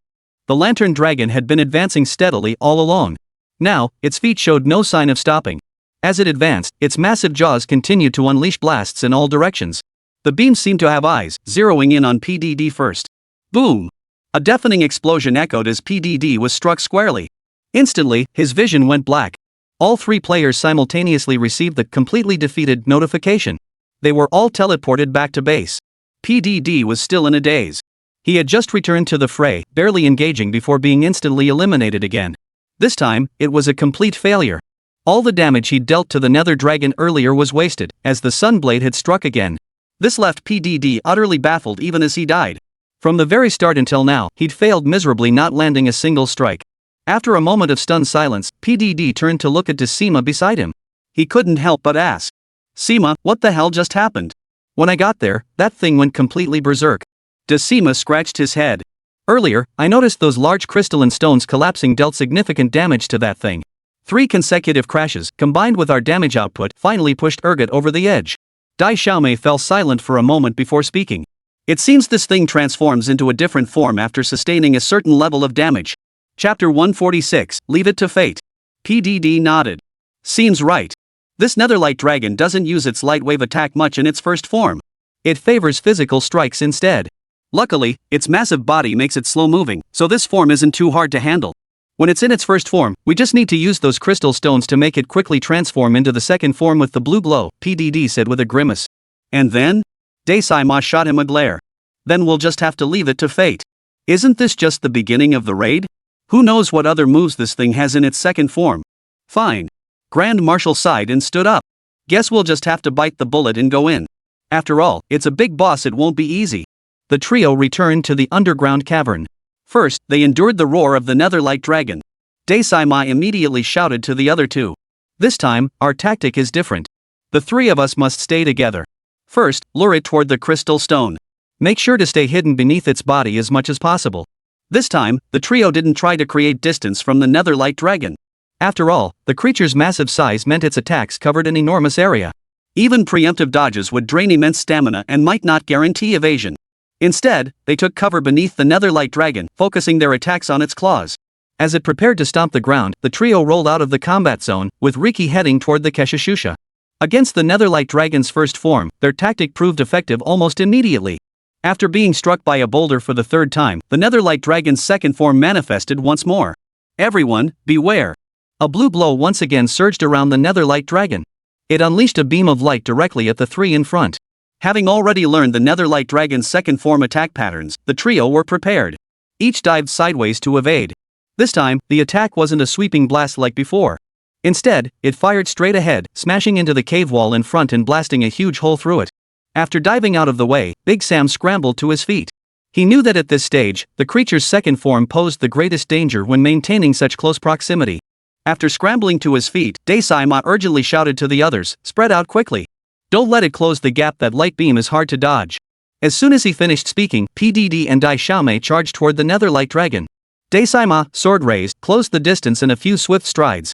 The lantern dragon had been advancing steadily all along. Now, its feet showed no sign of stopping. As it advanced, its massive jaws continued to unleash blasts in all directions. The beams seemed to have eyes, zeroing in on PDD first. Boom! A deafening explosion echoed as PDD was struck squarely. Instantly, his vision went black. All 3 players simultaneously received the completely defeated notification. They were all teleported back to base. PDD was still in a daze. He had just returned to the fray, barely engaging before being instantly eliminated again. This time, it was a complete failure. All the damage he'd dealt to the nether dragon earlier was wasted, as the sunblade had struck again. This left PDD utterly baffled even as he died. From the very start until now, he'd failed miserably, not landing a single strike. After a moment of stunned silence, PDD turned to look at Decima beside him. He couldn't help but ask, "Sima, what the hell just happened?" "When I got there, that thing went completely berserk." Decima scratched his head. "Earlier, I noticed those large crystalline stones collapsing dealt significant damage to that thing. 3 consecutive crashes, combined with our damage output, finally pushed Urgot over the edge." Dai Xiaomei fell silent for a moment before speaking. "It seems this thing transforms into a different form after sustaining a certain level of damage." Chapter 146, Leave It to Fate. PDD nodded. "Seems right. This netherlight dragon doesn't use its light wave attack much in its first form. It favors physical strikes instead. Luckily, its massive body makes it slow-moving, so this form isn't too hard to handle. When it's in its first form, we just need to use those crystal stones to make it quickly transform into the second form with the blue glow," PDD said with a grimace. "And then?" Daisai-ma shot him a glare. "Then we'll just have to leave it to fate. Isn't this just the beginning of the raid? Who knows what other moves this thing has in its second form?" "Fine." Grand Marshal sighed and stood up. "Guess we'll just have to bite the bullet and go in. After all, it's a big boss, it won't be easy." The trio returned to the underground cavern. First, they endured the roar of the netherlight dragon. Daisai-ma immediately shouted to the other 2. "This time, our tactic is different. The 3 of us must stay together. First, lure it toward the crystal stone. Make sure to stay hidden beneath its body as much as possible. This time, the trio didn't try to create distance from the netherlight dragon. After all, the creature's massive size meant its attacks covered an enormous area. Even preemptive dodges would drain immense stamina and might not guarantee evasion. Instead, they took cover beneath the netherlight dragon, focusing their attacks on its claws. As it prepared to stomp the ground, the trio rolled out of the combat zone, with Riki heading toward the Keshishusha. Against the netherlight dragon's first form, their tactic proved effective almost immediately. After being struck by a boulder for the third time, the netherlight dragon's second form manifested once more. Everyone, beware! A blue blow once again surged around the netherlight dragon. It unleashed a beam of light directly at the three in front. Having already learned the netherlight dragon's second form attack patterns, the trio were prepared. Each dived sideways to evade. This time, the attack wasn't a sweeping blast like before. Instead, it fired straight ahead, smashing into the cave wall in front and blasting a huge hole through it. After diving out of the way, Big Sam scrambled to his feet. He knew that at this stage, the creature's second form posed the greatest danger when maintaining such close proximity. After scrambling to his feet, Daisai-ma urgently shouted to the others, "Spread out quickly. Don't let it close the gap, that light beam is hard to dodge." As soon as he finished speaking, PDD and Dai Xiaomei charged toward the netherlight dragon. Daisai-ma, sword raised, closed the distance in a few swift strides.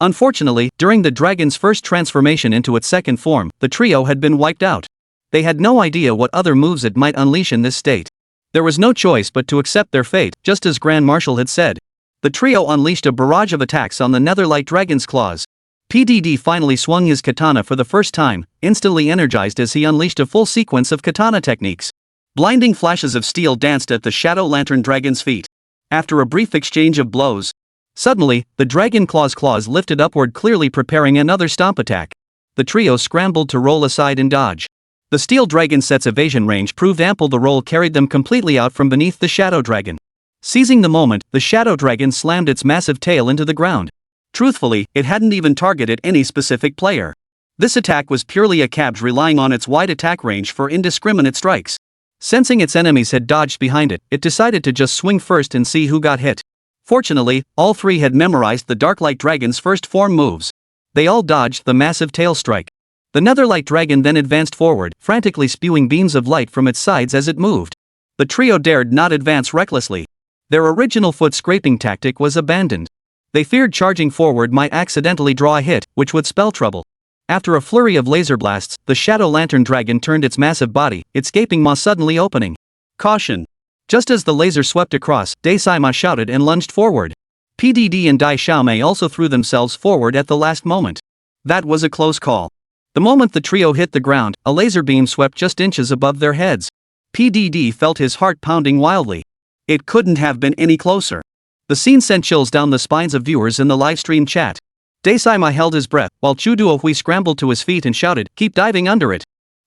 Unfortunately, during the dragon's first transformation into its second form, the trio had been wiped out. They had no idea what other moves it might unleash in this state. There was no choice but to accept their fate, just as Grand Marshal had said. The trio unleashed a barrage of attacks on the netherlight dragon's claws. PDD finally swung his katana for the first time, instantly energized as he unleashed a full sequence of katana techniques. Blinding flashes of steel danced at the shadow lantern dragon's feet. After a brief exchange of blows, suddenly, the dragon claws lifted upward, clearly preparing another stomp attack. The trio scrambled to roll aside and dodge. The steel dragon set's evasion range proved ample. The roll carried them completely out from beneath the shadow dragon. Seizing the moment, the shadow dragon slammed its massive tail into the ground. Truthfully, it hadn't even targeted any specific player. This attack was purely a cab's, relying on its wide attack range for indiscriminate strikes. Sensing its enemies had dodged behind it, it decided to just swing first and see who got hit. Fortunately, all three had memorized the Darklight Dragon's first form moves. They all dodged the massive tail strike. The Netherlight Dragon then advanced forward, frantically spewing beams of light from its sides as it moved. The trio dared not advance recklessly. Their original foot-scraping tactic was abandoned. They feared charging forward might accidentally draw a hit, which would spell trouble. After a flurry of laser blasts, the Shadow Lantern Dragon turned its massive body, its gaping maw suddenly opening. Caution! Just as the laser swept across, Daisai-ma shouted and lunged forward. PDD and Dai Xiaomei also threw themselves forward at the last moment. That was a close call. The moment the trio hit the ground, a laser beam swept just inches above their heads. PDD felt his heart pounding wildly. It couldn't have been any closer. The scene sent chills down the spines of viewers in the livestream chat. Daisai-ma held his breath, while Chu Duohui scrambled to his feet and shouted, "Keep diving under it."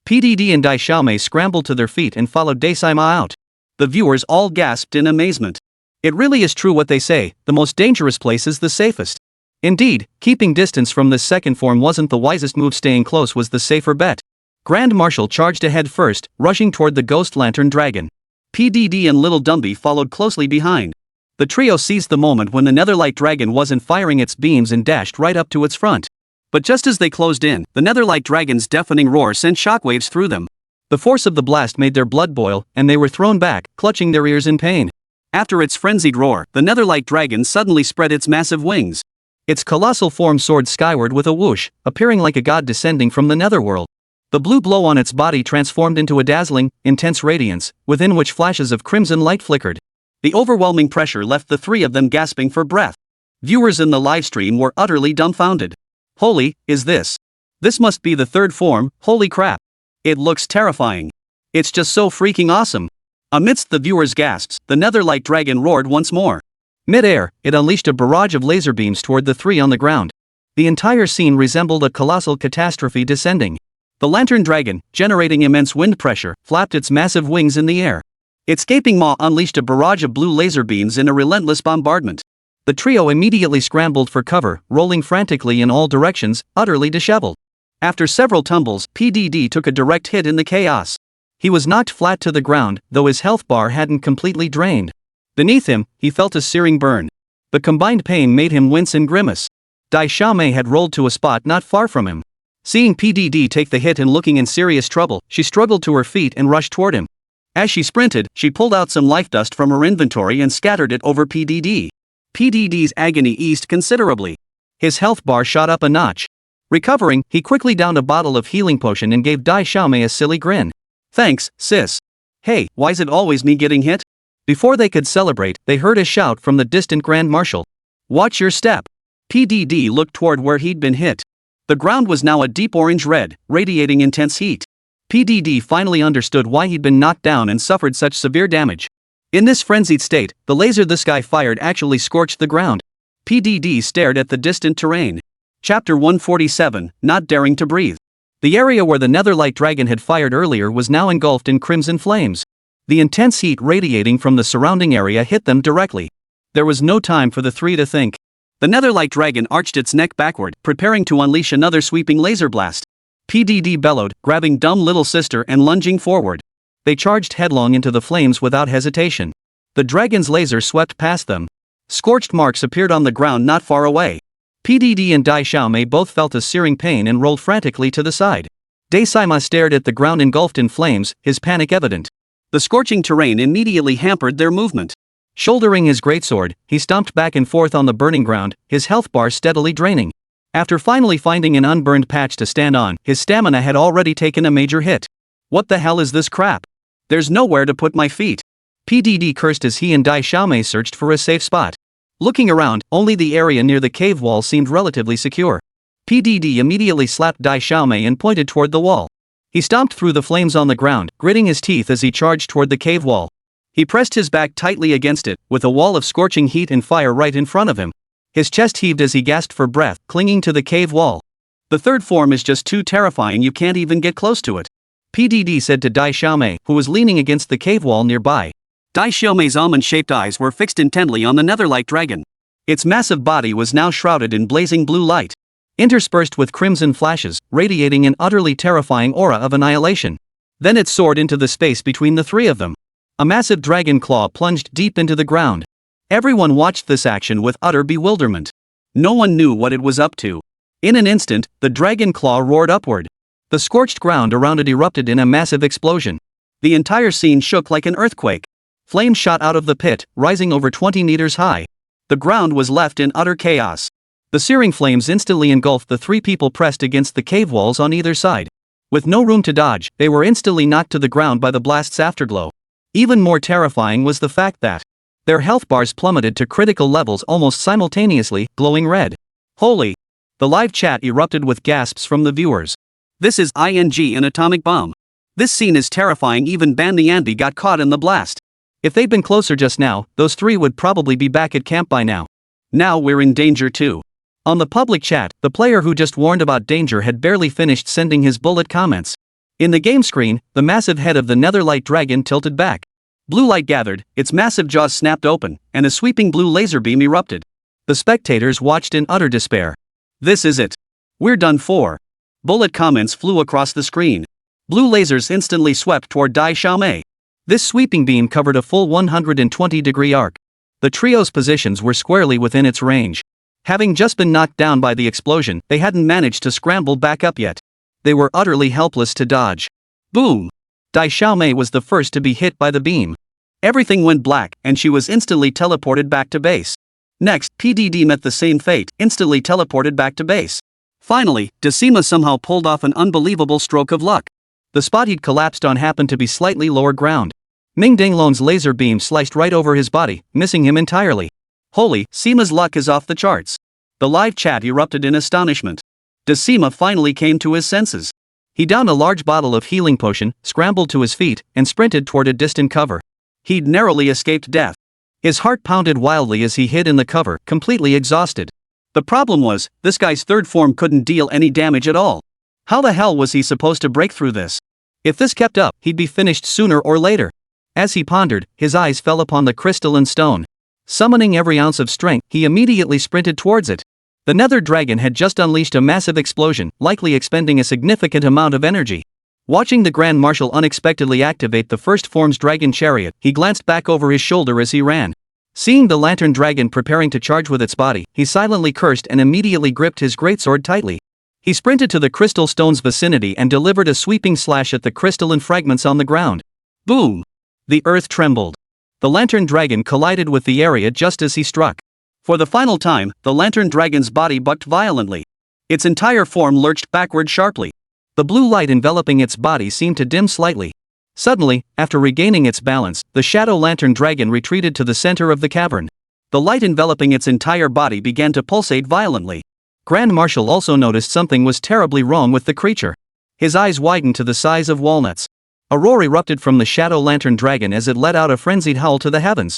PDD and Dai Xiaomei scrambled to their feet and followed Daisai-ma out. The viewers all gasped in amazement. It really is true what they say, the most dangerous place is the safest. Indeed, keeping distance from this second form wasn't the wisest move, staying close was the safer bet. Grand Marshal charged ahead first, rushing toward the Ghost Lantern Dragon. PDD and Little Dumby followed closely behind. The trio seized the moment when the Netherlight Dragon wasn't firing its beams and dashed right up to its front. But just as they closed in, the Netherlight Dragon's deafening roar sent shockwaves through them. The force of the blast made their blood boil, and they were thrown back, clutching their ears in pain. After its frenzied roar, the Netherlight Dragon suddenly spread its massive wings. Its colossal form soared skyward with a whoosh, appearing like a god descending from the netherworld. The blue glow on its body transformed into a dazzling, intense radiance, within which flashes of crimson light flickered. The overwhelming pressure left the three of them gasping for breath. Viewers in the livestream were utterly dumbfounded. Holy, is this? This must be the third form, holy crap. It looks terrifying. It's just so freaking awesome. Amidst the viewers' gasps, the Netherlight Dragon roared once more. Mid-air, it unleashed a barrage of laser beams toward the three on the ground. The entire scene resembled a colossal catastrophe descending. The Lantern Dragon, generating immense wind pressure, flapped its massive wings in the air. Its gaping maw unleashed a barrage of blue laser beams in a relentless bombardment. The trio immediately scrambled for cover, rolling frantically in all directions, utterly disheveled. After several tumbles, PDD took a direct hit in the chaos. He was knocked flat to the ground, though his health bar hadn't completely drained. Beneath him, he felt a searing burn. The combined pain made him wince and grimace. Dai Xiaomei had rolled to a spot not far from him. Seeing PDD take the hit and looking in serious trouble, she struggled to her feet and rushed toward him. As she sprinted, she pulled out some life dust from her inventory and scattered it over PDD. PDD's agony eased considerably. His health bar shot up a notch. Recovering, he quickly downed a bottle of healing potion and gave Dai Xiaomei a silly grin. "Thanks, sis. Hey, why's it always me getting hit?" Before they could celebrate, they heard a shout from the distant Grand Marshal. "Watch your step." PDD looked toward where he'd been hit. The ground was now a deep orange red, radiating intense heat. PDD finally understood why he'd been knocked down and suffered such severe damage. In this frenzied state, the laser this guy fired actually scorched the ground. PDD stared at the distant terrain. Chapter 147, Not Daring to Breathe. The area where the Netherlight Dragon had fired earlier was now engulfed in crimson flames. The intense heat radiating from the surrounding area hit them directly. There was no time for the three to think. The Netherlight Dragon arched its neck backward, preparing to unleash another sweeping laser blast. PDD bellowed, grabbing dumb little sister and lunging forward. They charged headlong into the flames without hesitation. The dragon's laser swept past them. Scorched marks appeared on the ground not far away. PDD and Dai Xiaomei both felt a searing pain and rolled frantically to the side. Dai Sima stared at the ground engulfed in flames, his panic evident. The scorching terrain immediately hampered their movement. Shouldering his greatsword, he stomped back and forth on the burning ground, his health bar steadily draining. After finally finding an unburned patch to stand on, his stamina had already taken a major hit. "What the hell is this crap? There's nowhere to put my feet." PDD cursed as he and Dai Xiaomei searched for a safe spot. Looking around, only the area near the cave wall seemed relatively secure. PDD immediately slapped Dai Xiaomei and pointed toward the wall. He stomped through the flames on the ground, gritting his teeth as he charged toward the cave wall. He pressed his back tightly against it, with a wall of scorching heat and fire right in front of him. His chest heaved as he gasped for breath, clinging to the cave wall. "The third form is just too terrifying, you can't even get close to it," PDD said to Dai Xiaomei, who was leaning against the cave wall nearby. Dai Xiaomei's almond-shaped eyes were fixed intently on the Netherlight Dragon. Its massive body was now shrouded in blazing blue light, interspersed with crimson flashes, radiating an utterly terrifying aura of annihilation. Then it soared into the space between the three of them. A massive dragon claw plunged deep into the ground. Everyone watched this action with utter bewilderment. No one knew what it was up to. In an instant, the dragon claw roared upward. The scorched ground around it erupted in a massive explosion. The entire scene shook like an earthquake. Flames shot out of the pit, rising over 20 meters high. The ground was left in utter chaos. The searing flames instantly engulfed the three people pressed against the cave walls on either side. With no room to dodge, they were instantly knocked to the ground by the blast's afterglow. Even more terrifying was the fact that their health bars plummeted to critical levels almost simultaneously, glowing red. "Holy!" The live chat erupted with gasps from the viewers. "This is an atomic bomb. This scene is terrifying, even Ban Nianbi got caught in the blast. If they'd been closer just now, those three would probably be back at camp by now. Now we're in danger too." On the public chat, the player who just warned about danger had barely finished sending his bullet comments. In the game screen, the massive head of the Netherlight Dragon tilted back. Blue light gathered, its massive jaws snapped open, and a sweeping blue laser beam erupted. The spectators watched in utter despair. "This is it. We're done for." Bullet comments flew across the screen. Blue lasers instantly swept toward Dai Xiaomei. This sweeping beam covered a full 120-degree arc. The trio's positions were squarely within its range. Having just been knocked down by the explosion, they hadn't managed to scramble back up yet. They were utterly helpless to dodge. Boom! Dai Xiaomei was the first to be hit by the beam. Everything went black, and she was instantly teleported back to base. Next, PDD met the same fate, instantly teleported back to base. Finally, Decima somehow pulled off an unbelievable stroke of luck. The spot he'd collapsed on happened to be slightly lower ground. Ming Dinglong's laser beam sliced right over his body, missing him entirely. Holy, Sima's luck is off the charts. The live chat erupted in astonishment. Decima finally came to his senses. He downed a large bottle of healing potion, scrambled to his feet, and sprinted toward a distant cover. He'd narrowly escaped death. His heart pounded wildly as he hid in the cover, completely exhausted. The problem was, this guy's third form couldn't deal any damage at all. How the hell was he supposed to break through this? If this kept up, he'd be finished sooner or later. As he pondered, his eyes fell upon the crystalline stone. Summoning every ounce of strength, he immediately sprinted towards it. The Nether Dragon had just unleashed a massive explosion, likely expending a significant amount of energy. Watching the Grand Marshal unexpectedly activate the first form's dragon chariot, he glanced back over his shoulder as he ran. Seeing the Lantern Dragon preparing to charge with its body, he silently cursed and immediately gripped his greatsword tightly. He sprinted to the crystal stone's vicinity and delivered a sweeping slash at the crystalline fragments on the ground. Boom! The earth trembled. The lantern dragon collided with the area just as he struck. For the final time, the lantern dragon's body bucked violently. Its entire form lurched backward sharply. The blue light enveloping its body seemed to dim slightly. Suddenly, after regaining its balance, the shadow lantern dragon retreated to the center of the cavern. The light enveloping its entire body began to pulsate violently. Grand Marshal also noticed something was terribly wrong with the creature. His eyes widened to the size of walnuts. A roar erupted from the shadow lantern dragon as it let out a frenzied howl to the heavens.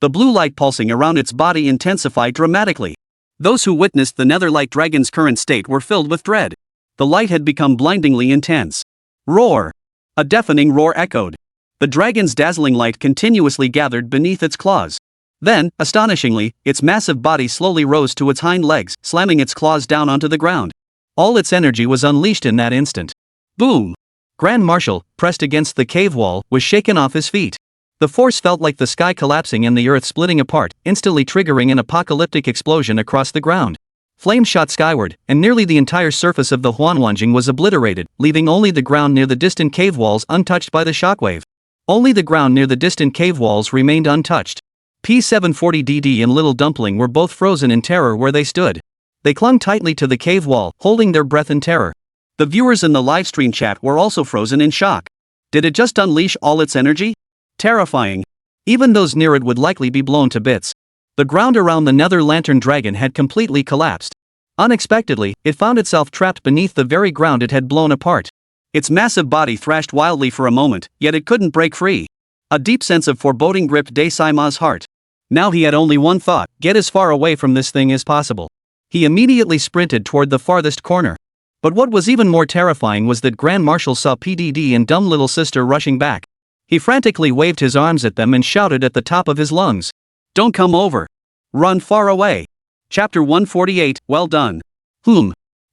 The blue light pulsing around its body intensified dramatically. Those who witnessed the netherlight dragon's current state were filled with dread. The light had become blindingly intense. Roar! A deafening roar echoed. The dragon's dazzling light continuously gathered beneath its claws. Then, astonishingly, its massive body slowly rose to its hind legs, slamming its claws down onto the ground. All its energy was unleashed in that instant. Boom! Grand Marshal, pressed against the cave wall, was shaken off his feet. The force felt like the sky collapsing and the earth splitting apart, instantly triggering an apocalyptic explosion across the ground. Flames shot skyward, and nearly the entire surface of the Huanwanjing was obliterated, leaving only the ground near the distant cave walls untouched by the shockwave. Only the ground near the distant cave walls remained untouched. P740DD and Little Dumpling were both frozen in terror where they stood. They clung tightly to the cave wall, holding their breath in terror. The viewers in the livestream chat were also frozen in shock. Did it just unleash all its energy? Terrifying. Even those near it would likely be blown to bits. The ground around the nether lantern dragon had completely collapsed. Unexpectedly, it found itself trapped beneath the very ground it had blown apart. Its massive body thrashed wildly for a moment, yet it couldn't break free. A deep sense of foreboding gripped Daisaima's heart. Now he had only one thought: get as far away from this thing as possible. He immediately sprinted toward the farthest corner. But what was even more terrifying was that Grand Marshal saw PDD and dumb little sister rushing back. He frantically waved his arms at them and shouted at the top of his lungs, "Don't come over! Run far away!" Chapter 148, well done.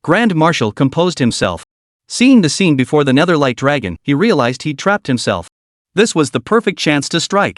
Grand Marshal composed himself. Seeing the scene before the netherlight dragon, he realized he'd trapped himself. This was the perfect chance to strike.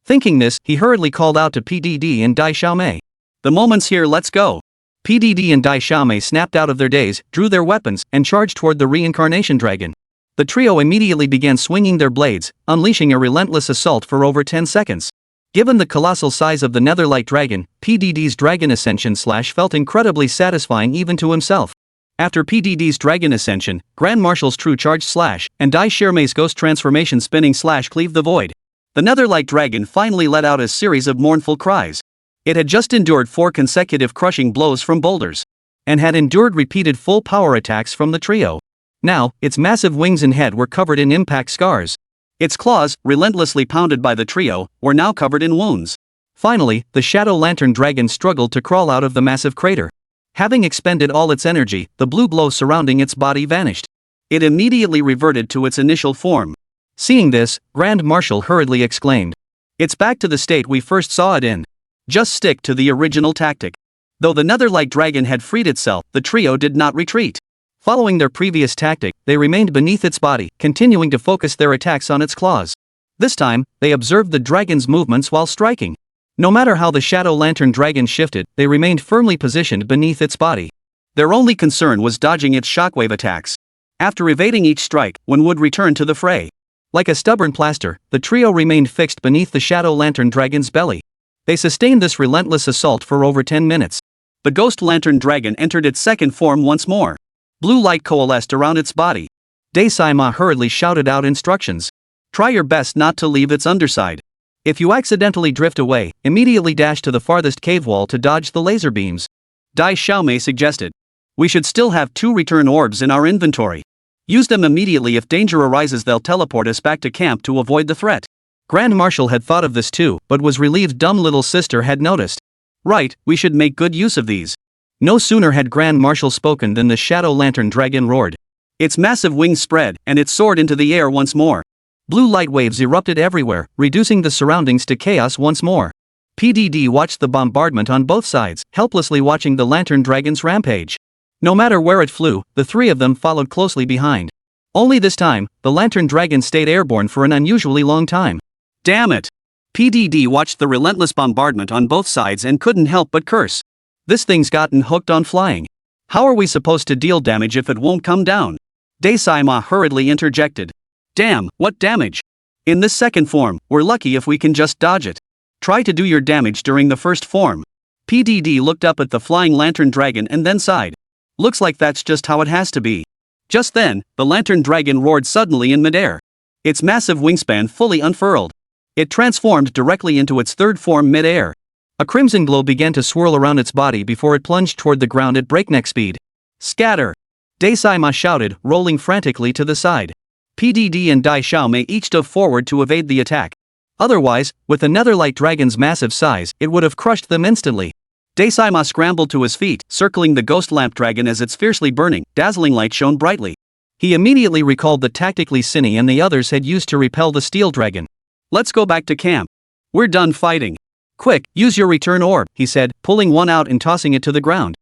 Thinking this, he hurriedly called out to PDD and Dai Xiaomei. "The moment's here, let's go." PDD and Dai Xiaomei snapped out of their daze, drew their weapons, and charged toward the reincarnation dragon. The trio immediately began swinging their blades, unleashing a relentless assault for over 10 seconds. Given the colossal size of the netherlight dragon, PDD's dragon ascension slash felt incredibly satisfying even to himself. After PDD's dragon ascension, Grand Marshal's true charge slash, and Dai Xiaomei's ghost transformation spinning slash cleave the void. The netherlight dragon finally let out a series of mournful cries. It had just endured 4 consecutive crushing blows from boulders, and had endured repeated full power attacks from the trio. Now, its massive wings and head were covered in impact scars. Its claws, relentlessly pounded by the trio, were now covered in wounds. Finally, the shadow lantern dragon struggled to crawl out of the massive crater. Having expended all its energy, the blue glow surrounding its body vanished. It immediately reverted to its initial form. Seeing this, Grand Marshal hurriedly exclaimed, "It's back to the state we first saw it in. Just stick to the original tactic." Though the netherlight dragon had freed itself, the trio did not retreat. Following their previous tactic, they remained beneath its body, continuing to focus their attacks on its claws. This time, they observed the dragon's movements while striking. No matter how the shadow lantern dragon shifted, they remained firmly positioned beneath its body. Their only concern was dodging its shockwave attacks. After evading each strike, one would return to the fray. Like a stubborn plaster, the trio remained fixed beneath the shadow lantern dragon's belly. They sustained this relentless assault for over 10 minutes. The ghost lantern dragon entered its second form once more. Blue light coalesced around its body. Daisai hurriedly shouted out instructions. "Try your best not to leave its underside. If you accidentally drift away, immediately dash to the farthest cave wall to dodge the laser beams." Dai Xiaomei suggested. "We should still have 2 return orbs in our inventory. Use them immediately if danger arises. They'll teleport us back to camp to avoid the threat." Grand Marshal had thought of this too, but was relieved dumb little sister had noticed. "Right, we should make good use of these." No sooner had Grand Marshal spoken than the shadow lantern dragon roared. Its massive wings spread, and it soared into the air once more. Blue light waves erupted everywhere, reducing the surroundings to chaos once more. PDD watched the bombardment on both sides, helplessly watching the lantern dragon's rampage. No matter where it flew, the 3 of them followed closely behind. Only this time, the lantern dragon stayed airborne for an unusually long time. "Damn it!" PDD watched the relentless bombardment on both sides and couldn't help but curse. "This thing's gotten hooked on flying. How are we supposed to deal damage if it won't come down?" Daisai hurriedly interjected. "Damn, what damage? In this second form, we're lucky if we can just dodge it. Try to do your damage during the first form. PDD looked up at the flying lantern dragon and then sighed. Looks like that's just how it has to be. Just then, the lantern dragon roared suddenly in midair. Its massive wingspan fully unfurled. It transformed directly into its third form midair. A crimson glow began to swirl around its body before it plunged toward the ground at breakneck speed. Scatter! Dai-Saima shouted, rolling frantically to the side. PDD and Dai Xiaomei each dove forward to evade the attack. Otherwise, with the netherlight dragon's massive size, it would have crushed them instantly. Dai-Saima scrambled to his feet, circling the ghost lamp dragon as its fiercely burning, dazzling light shone brightly. He immediately recalled the tactic Li Sini and the others had used to repel the steel dragon. Let's go back to camp. We're done fighting. Quick, use your return orb, he said, pulling one out and tossing it to the ground.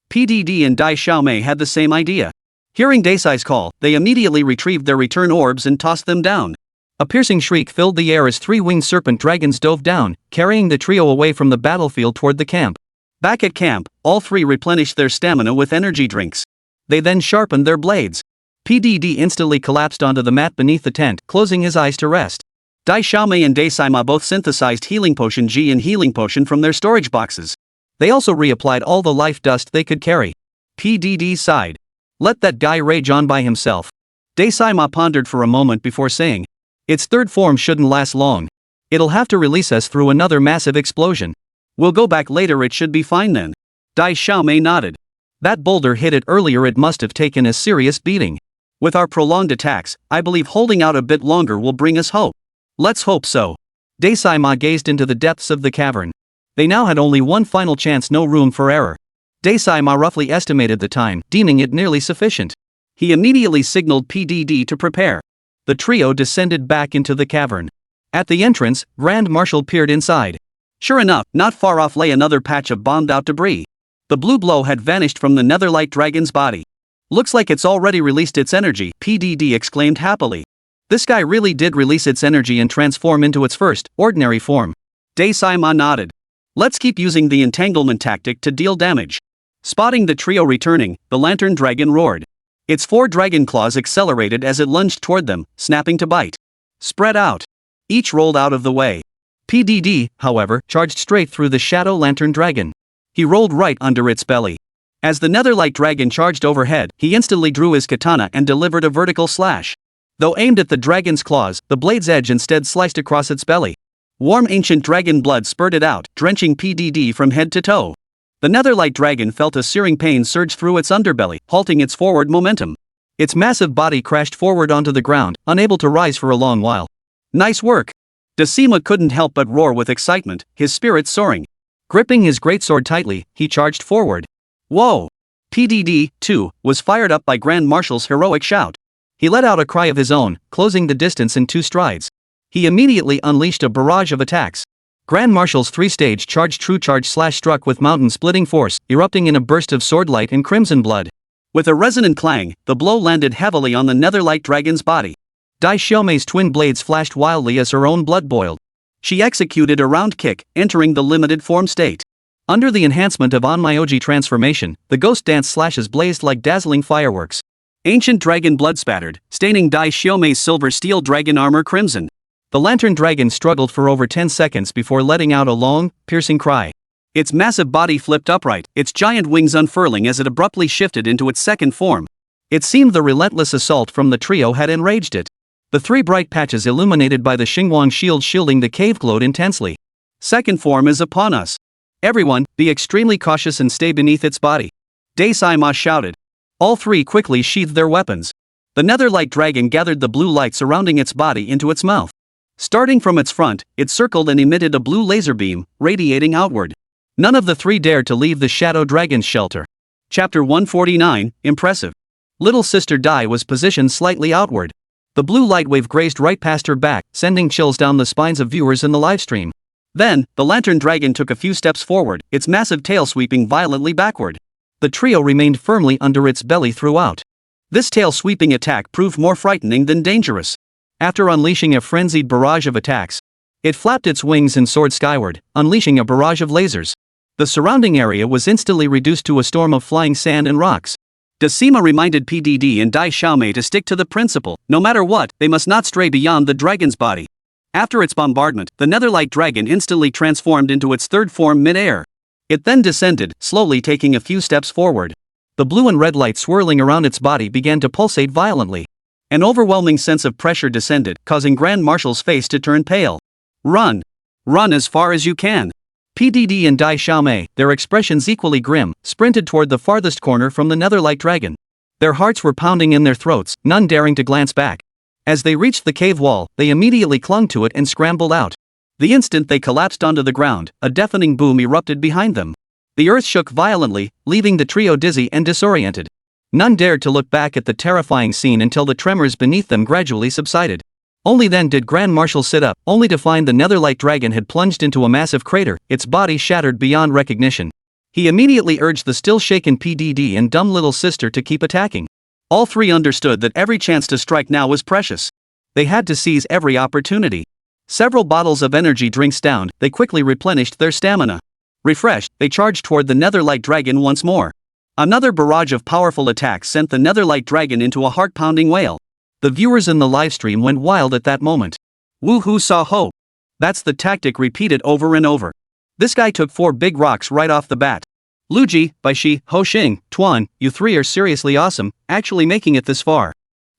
PDD and Dai Xiaomei had the same idea. Hearing Daisai's call, they immediately retrieved their return orbs and tossed them down. A piercing shriek filled the air as three-winged serpent dragons dove down, carrying the trio away from the battlefield toward the camp. Back at camp, all three replenished their stamina with energy drinks. They then sharpened their blades. PDD instantly collapsed onto the mat beneath the tent, closing his eyes to rest. Dai Xiaomei and Dai-Saima both synthesized healing potion G and healing potion from their storage boxes. They also reapplied all the life dust they could carry. PDD sighed. Let that guy rage on by himself. Dai-Saima pondered for a moment before saying, its third form shouldn't last long. It'll have to release us through another massive explosion. We'll go back later, it should be fine then. Dai Xiaomei nodded. That boulder hit it earlier, it must have taken a serious beating. With our prolonged attacks, I believe holding out a bit longer will bring us hope. Let's hope so. Dai-Saima gazed into the depths of the cavern. They now had only one final chance, no room for error. Dai-Saima roughly estimated the time, deeming it nearly sufficient. He immediately signaled PDD to prepare. The trio descended back into the cavern. At the entrance, Grand Marshal peered inside. Sure enough, not far off lay another patch of bombed-out debris. The blue glow had vanished from the netherlight dragon's body. Looks like it's already released its energy, PDD exclaimed happily. This guy really did release its energy and transform into its first, ordinary form. Dai-Saima nodded. Let's keep using the entanglement tactic to deal damage. Spotting the trio returning, the lantern dragon roared. Its 4 dragon claws accelerated as it lunged toward them, snapping to bite. Spread out. Each rolled out of the way. PDD, however, charged straight through the shadow lantern dragon. He rolled right under its belly. As the netherlight dragon charged overhead, he instantly drew his katana and delivered a vertical slash. Though aimed at the dragon's claws, the blade's edge instead sliced across its belly. Warm ancient dragon blood spurted out, drenching PDD from head to toe. The netherlight dragon felt a searing pain surge through its underbelly, halting its forward momentum. Its massive body crashed forward onto the ground, unable to rise for a long while. Nice work! Decima couldn't help but roar with excitement, his spirits soaring. Gripping his greatsword tightly, he charged forward. Whoa! PDD, too, was fired up by Grand Marshal's heroic shout. He let out a cry of his own, closing the distance in 2 strides. He immediately unleashed a barrage of attacks. Grand Marshal's 3-stage charge true charge slash struck with mountain-splitting force, erupting in a burst of sword light and crimson blood. With a resonant clang, the blow landed heavily on the netherlight dragon's body. Dai Xiaomei's twin blades flashed wildly as her own blood boiled. She executed a round kick, entering the limited form state. Under the enhancement of Onmyoji transformation, the ghost dance slashes blazed like dazzling fireworks. Ancient dragon blood spattered, staining Dai Xiaomei's silver steel dragon armor crimson. The lantern dragon struggled for over 10 seconds before letting out a long, piercing cry. Its massive body flipped upright, its giant wings unfurling as it abruptly shifted into its second form. It seemed the relentless assault from the trio had enraged it. The 3 bright patches illuminated by the Xingguang shield shielding the cave glowed intensely. Second form is upon us. Everyone, be extremely cautious and stay beneath its body. Dai-Saima shouted. All 3 quickly sheathed their weapons. The netherlight dragon gathered the blue light surrounding its body into its mouth. Starting from its front, it circled and emitted a blue laser beam, radiating outward. None of the 3 dared to leave the shadow dragon's shelter. Chapter 149, Impressive. Little Sister Dai was positioned slightly outward. The blue light wave grazed right past her back, sending chills down the spines of viewers in the livestream. Then, the lantern dragon took a few steps forward, its massive tail sweeping violently backward. The trio remained firmly under its belly throughout. This tail-sweeping attack proved more frightening than dangerous. After unleashing a frenzied barrage of attacks, it flapped its wings and soared skyward, unleashing a barrage of lasers. The surrounding area was instantly reduced to a storm of flying sand and rocks. Decima reminded PDD and Dai Xiaomei to stick to the principle, no matter what, they must not stray beyond the dragon's body. After its bombardment, the netherlight dragon instantly transformed into its third form mid-air. It then descended, slowly taking a few steps forward. The blue and red light swirling around its body began to pulsate violently. An overwhelming sense of pressure descended, causing Grand Marshal's face to turn pale. Run! Run as far as you can! PDD and Dai Xiaomei, their expressions equally grim, sprinted toward the farthest corner from the netherlight dragon. Their hearts were pounding in their throats, none daring to glance back. As they reached the cave wall, they immediately clung to it and scrambled out. The instant they collapsed onto the ground, a deafening boom erupted behind them. The earth shook violently, leaving the trio dizzy and disoriented. None dared to look back at the terrifying scene until the tremors beneath them gradually subsided. Only then did Grand Marshal sit up, only to find the netherlight dragon had plunged into a massive crater, its body shattered beyond recognition. He immediately urged the still-shaken PDD and dumb little sister to keep attacking. All three understood that every chance to strike now was precious. They had to seize every opportunity. Several bottles of energy drinks down, they quickly replenished their stamina. Refreshed, they charged toward the netherlight dragon once more. Another barrage of powerful attacks sent the netherlight dragon into a heart-pounding wail. The viewers in the livestream went wild at that moment. Woohoo saw ho! That's the tactic repeated over and over. This guy took 4 big rocks right off the bat. Luji, Baishi, Ho Xing, Tuan, you three are seriously awesome, actually making it this far.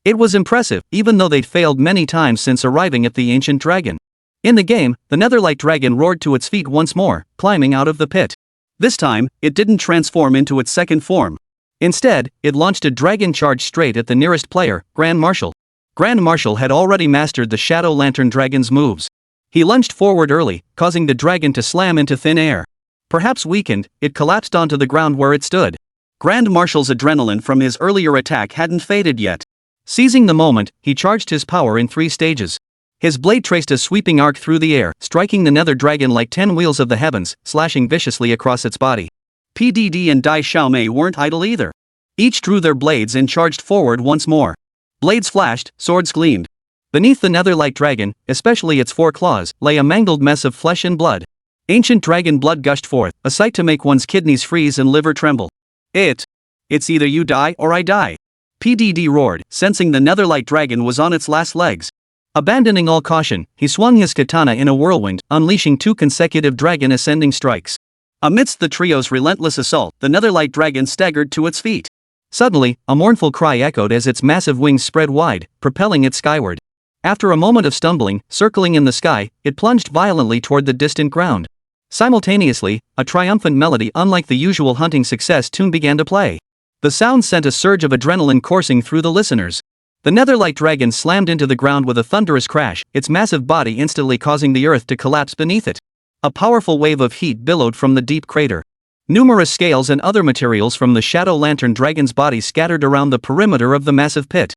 It was impressive, even though they'd failed many times since arriving at the ancient dragon. In the game, the netherlight dragon roared to its feet once more, climbing out of the pit. This time, it didn't transform into its second form. Instead, it launched a dragon charge straight at the nearest player, Grand Marshal. Grand Marshal had already mastered the Shadow Lantern Dragon's moves. He lunged forward early, causing the dragon to slam into thin air. Perhaps weakened, it collapsed onto the ground where it stood. Grand Marshal's adrenaline from his earlier attack hadn't faded yet. Seizing the moment, he charged his power in 3 stages. His blade traced a sweeping arc through the air, striking the nether dragon like 10 wheels of the heavens, slashing viciously across its body. PDD and Dai Xiaomei weren't idle either. Each drew their blades and charged forward once more. Blades flashed, swords gleamed. Beneath the netherlight dragon, especially its 4 claws, lay a mangled mess of flesh and blood. Ancient dragon blood gushed forth, a sight to make one's kidneys freeze and liver tremble. It's either you die or I die. PDD roared, sensing the netherlight dragon was on its last legs. Abandoning all caution, he swung his katana in a whirlwind, unleashing 2 consecutive dragon ascending strikes. Amidst the trio's relentless assault, the netherlight dragon staggered to its feet. Suddenly, a mournful cry echoed as its massive wings spread wide, propelling it skyward. After a moment of stumbling, circling in the sky, it plunged violently toward the distant ground. Simultaneously, a triumphant melody unlike the usual hunting success tune began to play. The sound sent a surge of adrenaline coursing through the listeners. The netherlight dragon slammed into the ground with a thunderous crash, its massive body instantly causing the earth to collapse beneath it. A powerful wave of heat billowed from the deep crater. Numerous scales and other materials from the Shadow Lantern dragon's body scattered around the perimeter of the massive pit.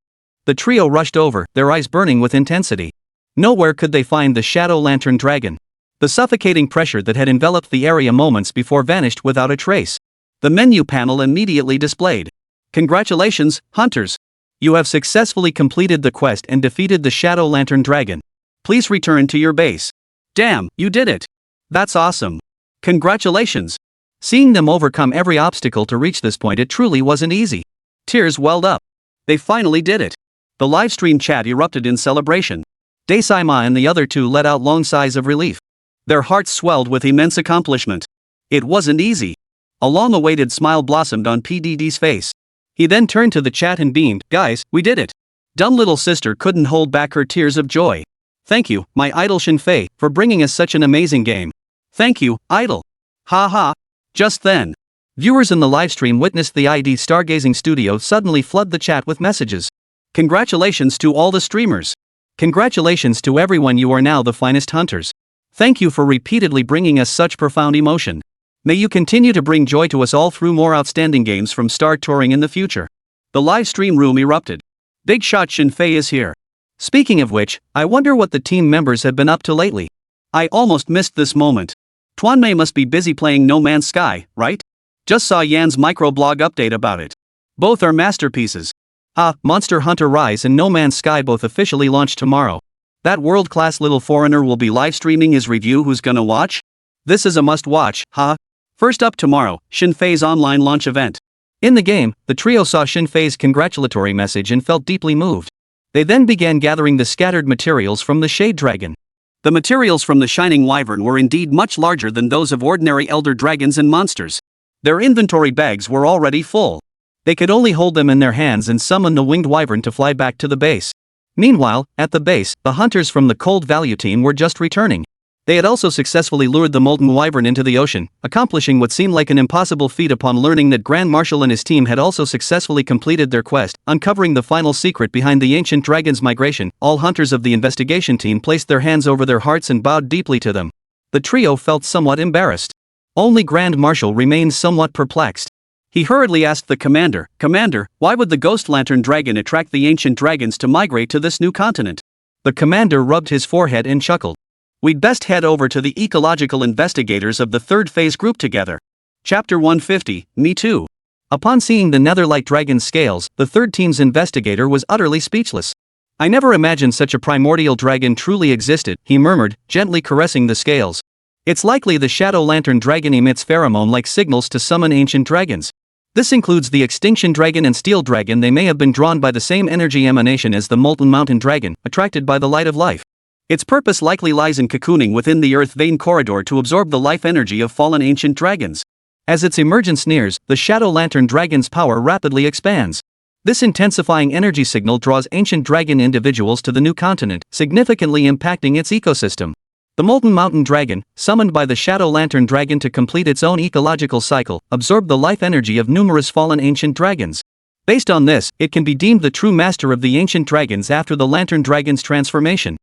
The trio rushed over, their eyes burning with intensity. Nowhere could they find the Shadow Lantern dragon. The suffocating pressure that had enveloped the area moments before vanished without a trace. The menu panel immediately displayed. Congratulations, hunters! You have successfully completed the quest and defeated the Shadow Lantern dragon. Please return to your base. Damn, you did it! That's awesome! Congratulations! Seeing them overcome every obstacle to reach this point, it truly wasn't easy. Tears welled up. They finally did it. The livestream chat erupted in celebration. Daesaima and the other 2 let out long sighs of relief. Their hearts swelled with immense accomplishment. It wasn't easy. A long-awaited smile blossomed on PDD's face. He then turned to the chat and beamed, "Guys, we did it." Dumb little sister couldn't hold back her tears of joy. "Thank you, my idol Yefei, for bringing us such an amazing game. Thank you, idol." Ha ha. Just then, viewers in the livestream witnessed the ID Stargazing Studio suddenly flood the chat with messages. Congratulations to all the streamers. Congratulations to everyone, you are now the finest hunters. Thank you for repeatedly bringing us such profound emotion. May you continue to bring joy to us all through more outstanding games from Star Touring in the future. The live stream room erupted. Big shot Yefei is here. Speaking of which, I wonder what the team members have been up to lately. I almost missed this moment. Tuanmei must be busy playing No Man's Sky, right? Just saw Yan's microblog update about it. Both are masterpieces. Monster Hunter Rise and No Man's Sky both officially launch tomorrow. That world-class little foreigner will be live streaming his review. Who's gonna watch? This is a must-watch, huh? First up tomorrow, Yefei's online launch event. In the game, the trio saw Yefei's congratulatory message and felt deeply moved. They then began gathering the scattered materials from the Shade Dragon. The materials from the Shining Wyvern were indeed much larger than those of ordinary elder dragons and monsters. Their inventory bags were already full. They could only hold them in their hands and summon the winged wyvern to fly back to the base. Meanwhile, at the base, the hunters from the Cold Value team were just returning. They had also successfully lured the molten wyvern into the ocean, accomplishing what seemed like an impossible feat upon learning that Grand Marshal and his team had also successfully completed their quest, uncovering the final secret behind the ancient dragon's migration. All hunters of the investigation team placed their hands over their hearts and bowed deeply to them. The trio felt somewhat embarrassed. Only Grand Marshal remained somewhat perplexed. He hurriedly asked the commander, "Commander, why would the Ghost Lantern Dragon attract the ancient dragons to migrate to this new continent?" The commander rubbed his forehead and chuckled. "We'd best head over to the ecological investigators of the third phase group together." Chapter 150, Me Too. Upon seeing the Netherlight Dragon's scales, the third team's investigator was utterly speechless. "I never imagined such a primordial dragon truly existed," he murmured, gently caressing the scales. "It's likely the Shadow Lantern Dragon emits pheromone-like signals to summon ancient dragons. This includes the Extinction Dragon and Steel Dragon. They may have been drawn by the same energy emanation as the Molten Mountain Dragon, attracted by the light of life. Its purpose likely lies in cocooning within the earth vein corridor to absorb the life energy of fallen ancient dragons. As its emergence nears, the Shadow Lantern Dragon's power rapidly expands. This intensifying energy signal draws ancient dragon individuals to the new continent, significantly impacting its ecosystem. The Molten Mountain Dragon, summoned by the Shadow Lantern Dragon to complete its own ecological cycle, absorbed the life energy of numerous fallen ancient dragons. Based on this, it can be deemed the true master of the ancient dragons after the Lantern Dragon's transformation.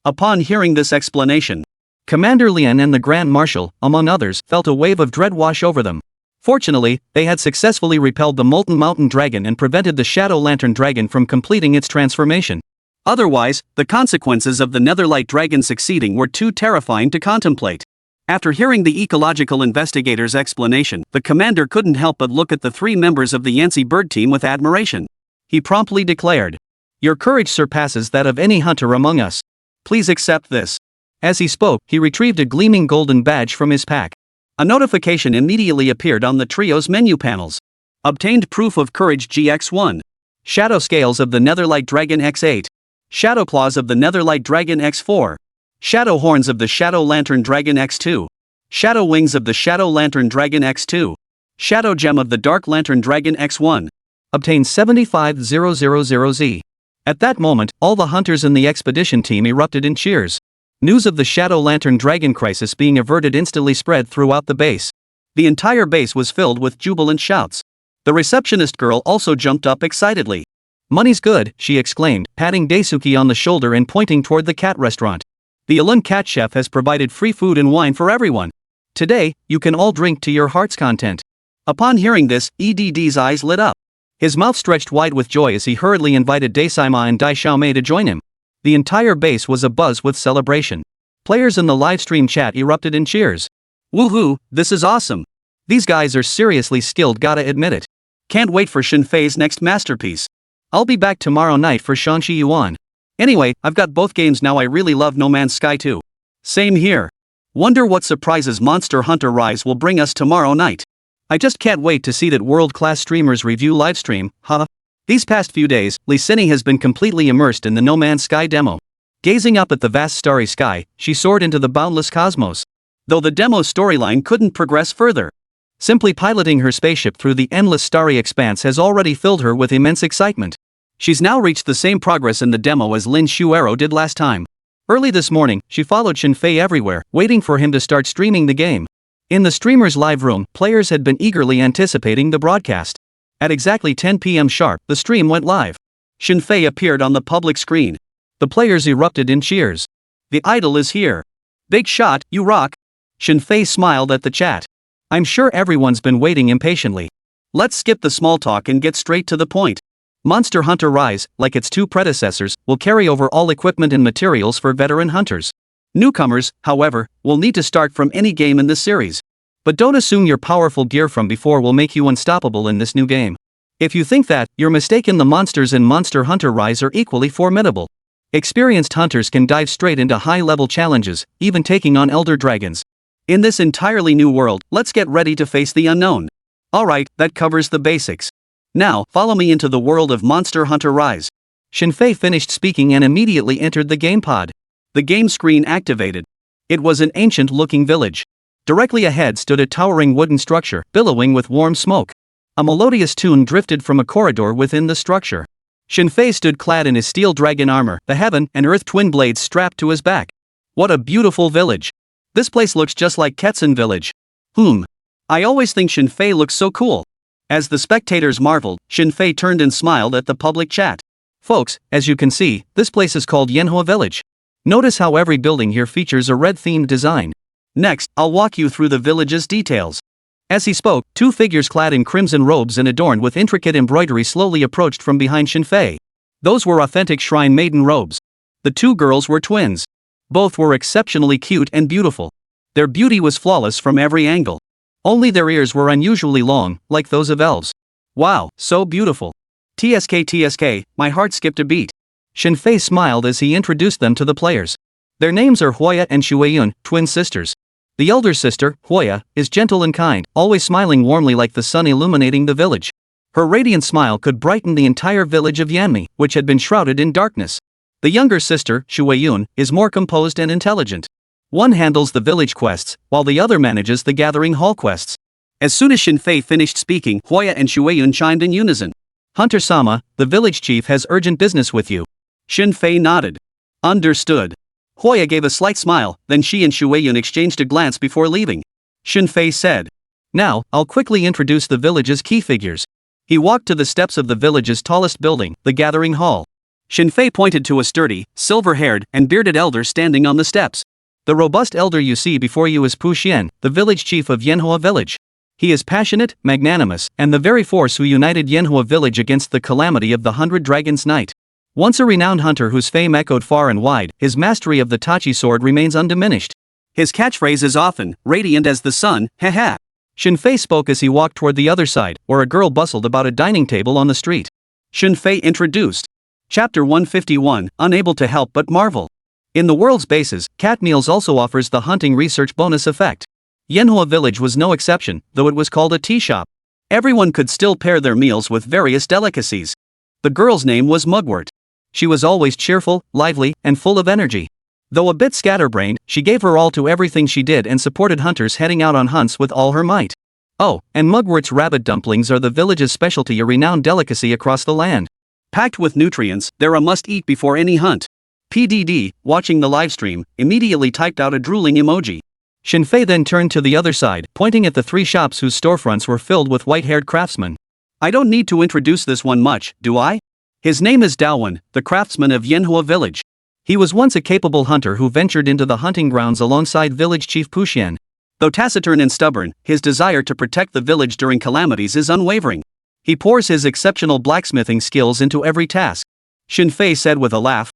Upon hearing this explanation, Commander Lian and the Grand Marshal, among others, felt a wave of dread wash over them. Fortunately, they had successfully repelled the Molten Mountain Dragon and prevented the Shadow Lantern Dragon from completing its transformation. Otherwise, the consequences of the Netherlight Dragon succeeding were too terrifying to contemplate. After hearing the ecological investigator's explanation, the commander couldn't help but look at the three members of the Yancy Bird team with admiration. He promptly declared, "Your courage surpasses that of any hunter among us. Please accept this." As he spoke, he retrieved a gleaming golden badge from his pack. A notification immediately appeared on the trio's menu panels. Obtained proof of courage GX1. Shadow scales of the Netherlight Dragon X8. Shadow claws of the Netherlight Dragon X4. Shadow horns of the Shadow Lantern Dragon X2. Shadow wings of the Shadow Lantern Dragon X2. Shadow gem of the Dark Lantern Dragon X1. Obtained 75000Z. At that moment, all the hunters in the expedition team erupted in cheers. News of the Shadow Lantern Dragon crisis being averted instantly spread throughout the base. The entire base was filled with jubilant shouts. The receptionist girl also jumped up excitedly. "Money's good," she exclaimed, patting Daisuke on the shoulder and pointing toward the cat restaurant. "The Alun Cat Chef has provided free food and wine for everyone. Today, you can all drink to your heart's content." Upon hearing this, EDD's eyes lit up. His mouth stretched wide with joy as he hurriedly invited Daisima and Dai Xiaomei to join him. The entire base was abuzz with celebration. Players in the livestream chat erupted in cheers. "Woohoo, this is awesome. These guys are seriously skilled, gotta admit it. Can't wait for Shinfei's next masterpiece. I'll be back tomorrow night for Shanxi Yuan. Anyway, I've got both games now. I really love No Man's Sky too." "Same here. Wonder what surprises Monster Hunter Rise will bring us tomorrow night. I just can't wait to see that world-class streamers review livestream, huh?" These past few days, Lee Sinny has been completely immersed in the No Man's Sky demo. Gazing up at the vast starry sky, she soared into the boundless cosmos. Though the demo's storyline couldn't progress further. Simply piloting her spaceship through the endless starry expanse has already filled her with immense excitement. She's now reached the same progress in the demo as Lin Shuero did last time. Early this morning, she followed Shinfei everywhere, waiting for him to start streaming the game. In the streamer's live room, players had been eagerly anticipating the broadcast. At exactly 10 p.m. sharp, the stream went live. Shinfei appeared on the public screen. The players erupted in cheers. "The idol is here. Big shot, you rock." Shinfei smiled at the chat. "I'm sure everyone's been waiting impatiently. Let's skip the small talk and get straight to the point. Monster Hunter Rise, like its two predecessors, will carry over all equipment and materials for veteran hunters. Newcomers, however, will need to start from any game in this series. But don't assume your powerful gear from before will make you unstoppable in this new game. If you think that, you're mistaken. The monsters in Monster Hunter Rise are equally formidable. Experienced hunters can dive straight into high-level challenges, even taking on elder dragons. In this entirely new world, let's get ready to face the unknown. Alright, that covers the basics. Now, follow me into the world of Monster Hunter Rise." Shinfei finished speaking and immediately entered the game pod. The game screen activated. It was an ancient-looking village. Directly ahead stood a towering wooden structure, billowing with warm smoke. A melodious tune drifted from a corridor within the structure. Yefei stood clad in his steel dragon armor, the heaven and earth twin blades strapped to his back. What a beautiful village. This place looks just like Ketsun village. I always think Yefei looks so cool. As the spectators marveled, Yefei turned and smiled at the public chat. Folks, as you can see, this place is called Manhwa Village. Notice how every building here features a red-themed design. Next, I'll walk you through the village's details. As he spoke, two figures clad in crimson robes and adorned with intricate embroidery slowly approached from behind Yefei. Those were authentic shrine maiden robes. The two girls were twins. Both were exceptionally cute and beautiful. Their beauty was flawless from every angle. Only their ears were unusually long, like those of elves. Wow, so beautiful. TSK, my heart skipped a beat. Yefei smiled as he introduced them to the players. Their names are Hoya and Shueyun, twin sisters. The elder sister, Hoya, is gentle and kind, always smiling warmly like the sun illuminating the village. Her radiant smile could brighten the entire village of Yanmi, which had been shrouded in darkness. The younger sister, Shueyun, is more composed and intelligent. One handles the village quests, while the other manages the gathering hall quests. As soon as Yefei finished speaking, Hoya and Shueyun chimed in unison. Hunter-sama, the village chief has urgent business with you. Yefei nodded. Understood. Hoya gave a slight smile, then she and Shueyun exchanged a glance before leaving. Yefei said. Now, I'll quickly introduce the village's key figures. He walked to the steps of the village's tallest building, the Gathering Hall. Yefei pointed to a sturdy, silver-haired, and bearded elder standing on the steps. The robust elder you see before you is Pu Xian, the village chief of Yanhua Village. He is passionate, magnanimous, and the very force who united Yanhua Village against the calamity of the 100 Dragons Night. Once a renowned hunter whose fame echoed far and wide, his mastery of the Tachi sword remains undiminished. His catchphrase is often, radiant as the sun, haha. Yefei spoke as he walked toward the other side, where a girl bustled about a dining table on the street. Yefei introduced. Chapter 151, Unable to Help But Marvel. In the world's bases, Cat Meals also offers the hunting research bonus effect. Yanhua Village was no exception, though it was called a tea shop. Everyone could still pair their meals with various delicacies. The girl's name was Mugwort. She was always cheerful, lively, and full of energy. Though a bit scatterbrained, she gave her all to everything she did and supported hunters heading out on hunts with all her might. Oh, and Mugwort's rabbit dumplings are the village's specialty, a renowned delicacy across the land. Packed with nutrients, they're a must-eat before any hunt. PDD, watching the livestream, immediately typed out a drooling emoji. Yefei then turned to the other side, pointing at the three shops whose storefronts were filled with white-haired craftsmen. I don't need to introduce this one much, do I? His name is Daowen, the craftsman of Yanhua Village. He was once a capable hunter who ventured into the hunting grounds alongside village chief Pu Xian. Though taciturn and stubborn, his desire to protect the village during calamities is unwavering. He pours his exceptional blacksmithing skills into every task. Yefei said with a laugh.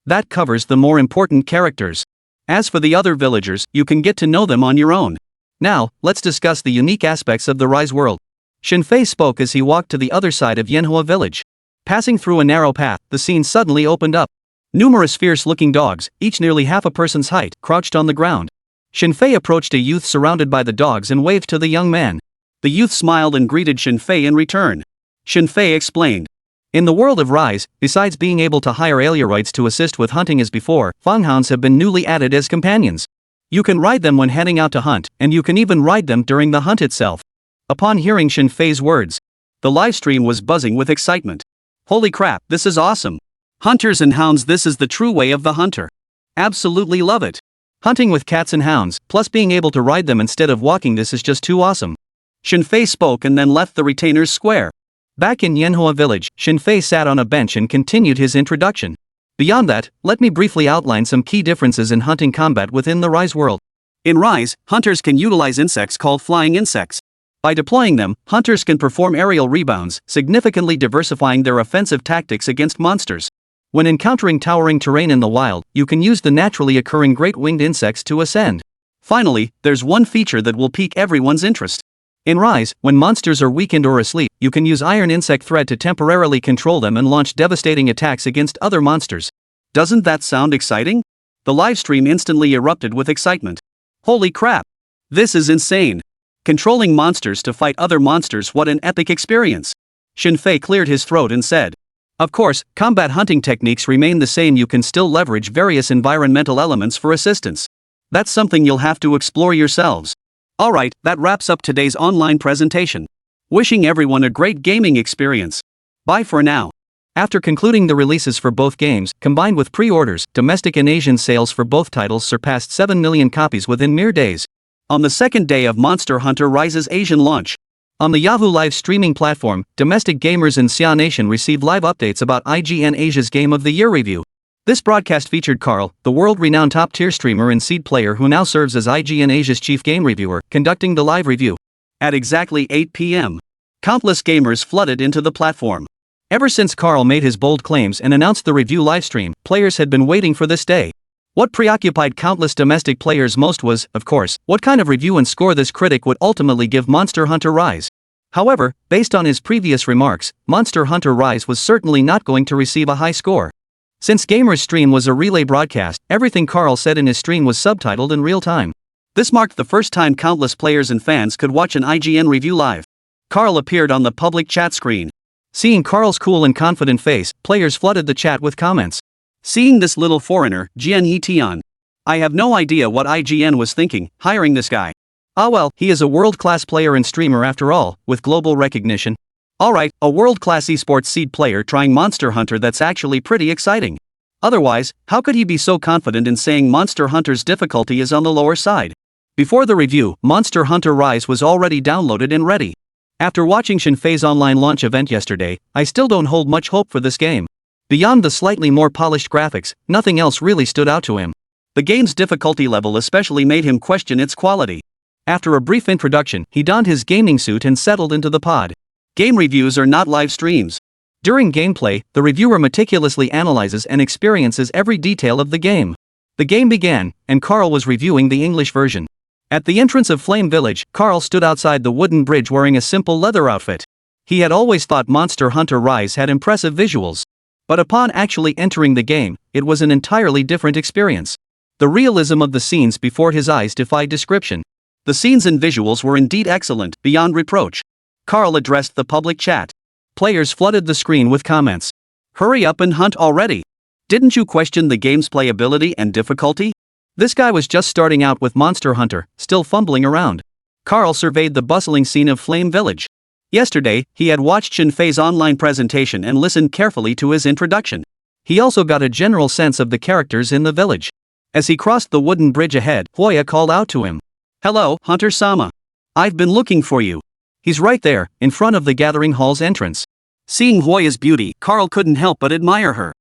That covers the more important characters. As for the other villagers, you can get to know them on your own. Now, let's discuss the unique aspects of the Rise world. Yefei spoke as he walked to the other side of Yanhua Village. Passing through a narrow path, the scene suddenly opened up. Numerous fierce-looking dogs, each nearly half a person's height, crouched on the ground. Yefei approached a youth surrounded by the dogs and waved to the young man. The youth smiled and greeted Yefei in return. Yefei explained. In the world of Rise, besides being able to hire Aleurites to assist with hunting as before, Fanghounds have been newly added as companions. You can ride them when heading out to hunt, and you can even ride them during the hunt itself. Upon hearing Yefei's words, the livestream was buzzing with excitement. Holy crap, this is awesome. Hunters and hounds, this is the true way of the hunter. Absolutely love it. Hunting with cats and hounds, plus being able to ride them instead of walking, this is just too awesome. Yefei spoke and then left the retainers square. Back in Yanhua Village, Yefei sat on a bench and continued his introduction. Beyond that, let me briefly outline some key differences in hunting combat within the Rise world. In Rise, hunters can utilize insects called flying insects. By deploying them, hunters can perform aerial rebounds, significantly diversifying their offensive tactics against monsters. When encountering towering terrain in the wild, you can use the naturally occurring great winged insects to ascend. Finally, there's one feature that will pique everyone's interest. In Rise, when monsters are weakened or asleep, you can use Iron Insect Thread to temporarily control them and launch devastating attacks against other monsters. Doesn't that sound exciting? The livestream instantly erupted with excitement. Holy crap! This is insane! Controlling monsters to fight other monsters, what an epic experience! Yefei cleared his throat and said. Of course, combat hunting techniques remain the same. You can still leverage various environmental elements for assistance. That's something you'll have to explore yourselves. Alright, that wraps up today's online presentation. Wishing everyone a great gaming experience. Bye for now. After concluding the releases for both games, combined with pre-orders, domestic and Asian sales for both titles surpassed 7 million copies within mere days. On the second day of Monster Hunter Rise's Asian launch, on the Yahoo Live streaming platform, domestic gamers in Xia Nation received live updates about IGN Asia's Game of the Year review. This broadcast featured Carl, the world-renowned top-tier streamer and seed player who now serves as IGN Asia's chief game reviewer, conducting the live review. At exactly 8 p.m., countless gamers flooded into the platform. Ever since Carl made his bold claims and announced the review livestream, players had been waiting for this day. What preoccupied countless domestic players most was, of course, what kind of review and score this critic would ultimately give Monster Hunter Rise. However, based on his previous remarks, Monster Hunter Rise was certainly not going to receive a high score. Since Gamer's stream was a relay broadcast, everything Carl said in his stream was subtitled in real time. This marked the first time countless players and fans could watch an IGN review live. Carl appeared on the public chat screen. Seeing Carl's cool and confident face, players flooded the chat with comments. Seeing this little foreigner, Jian Tian. I have no idea what IGN was thinking, hiring this guy. Ah well, he is a world-class player and streamer after all, with global recognition. Alright, a world-class esports seed player trying Monster Hunter, that's actually pretty exciting. Otherwise, how could he be so confident in saying Monster Hunter's difficulty is on the lower side? Before the review, Monster Hunter Rise was already downloaded and ready. After watching Shinfei's online launch event yesterday, I still don't hold much hope for this game. Beyond the slightly more polished graphics, nothing else really stood out to him. The game's difficulty level especially made him question its quality. After a brief introduction, he donned his gaming suit and settled into the pod. Game reviews are not live streams. During gameplay, the reviewer meticulously analyzes and experiences every detail of the game. The game began, and Carl was reviewing the English version. At the entrance of Flame Village, Carl stood outside the wooden bridge wearing a simple leather outfit. He had always thought Monster Hunter Rise had impressive visuals. But upon actually entering the game, it was an entirely different experience. The realism of the scenes before his eyes defied description. The scenes and visuals were indeed excellent, beyond reproach. Carl addressed the public chat. Players flooded the screen with comments. Hurry up and hunt already. Didn't you question the game's playability and difficulty? This guy was just starting out with Monster Hunter, still fumbling around. Carl surveyed the bustling scene of Flame Village. Yesterday, he had watched Shinfei's online presentation and listened carefully to his introduction. He also got a general sense of the characters in the village. As he crossed the wooden bridge ahead, Hoya called out to him. Hello, Hunter-sama. I've been looking for you. He's right there, in front of the gathering hall's entrance. Seeing Hoya's beauty, Carl couldn't help but admire her.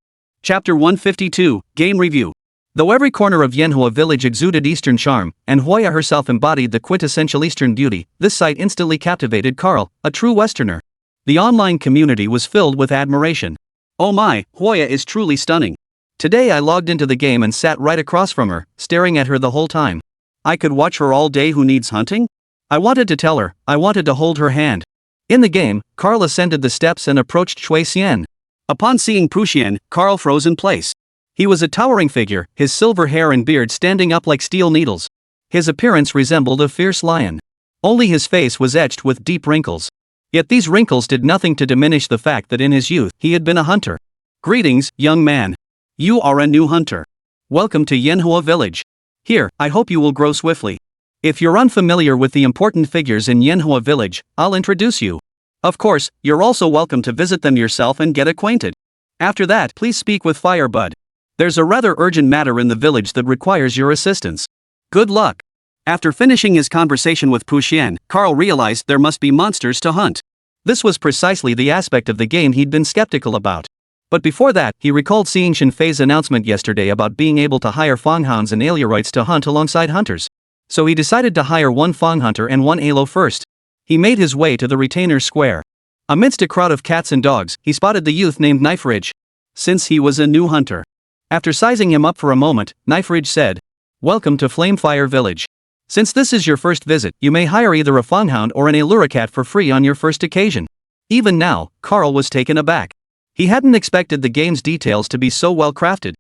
Chapter 152, Game Review. Though every corner of Yanhua village exuded Eastern charm, and Hoya herself embodied the quintessential Eastern beauty, this sight instantly captivated Carl, a true Westerner. The online community was filled with admiration. Oh my, Hoya is truly stunning. Today I logged into the game and sat right across from her, staring at her the whole time. I could watch her all day. Who needs hunting? I wanted to tell her, I wanted to hold her hand. In the game, Carl ascended the steps and approached Shui Xian. Upon seeing Puxian, Carl froze in place. He was a towering figure, his silver hair and beard standing up like steel needles. His appearance resembled a fierce lion. Only his face was etched with deep wrinkles. Yet these wrinkles did nothing to diminish the fact that in his youth, he had been a hunter. Greetings, young man. You are a new hunter. Welcome to Yanhua Village. Here, I hope you will grow swiftly. If you're unfamiliar with the important figures in Yanhua Village, I'll introduce you. Of course, you're also welcome to visit them yourself and get acquainted. After that, please speak with Firebud. There's a rather urgent matter in the village that requires your assistance. Good luck. After finishing his conversation with Puxian, Carl realized there must be monsters to hunt. This was precisely the aspect of the game he'd been skeptical about. But before that, he recalled seeing Shinfei's announcement yesterday about being able to hire fanghounds and Aleurites to hunt alongside hunters. So he decided to hire one fang hunter and one alo first. He made his way to the retainers square. Amidst a crowd of cats and dogs, he spotted the youth named Knife Ridge. Since he was a new hunter. After sizing him up for a moment, Knife Ridge said, "Welcome to Flamefire Village. Since this is your first visit, you may hire either a fanghound or an Aleuricat for free on your first occasion." Even now, Carl was taken aback. He hadn't expected the game's details to be so well crafted.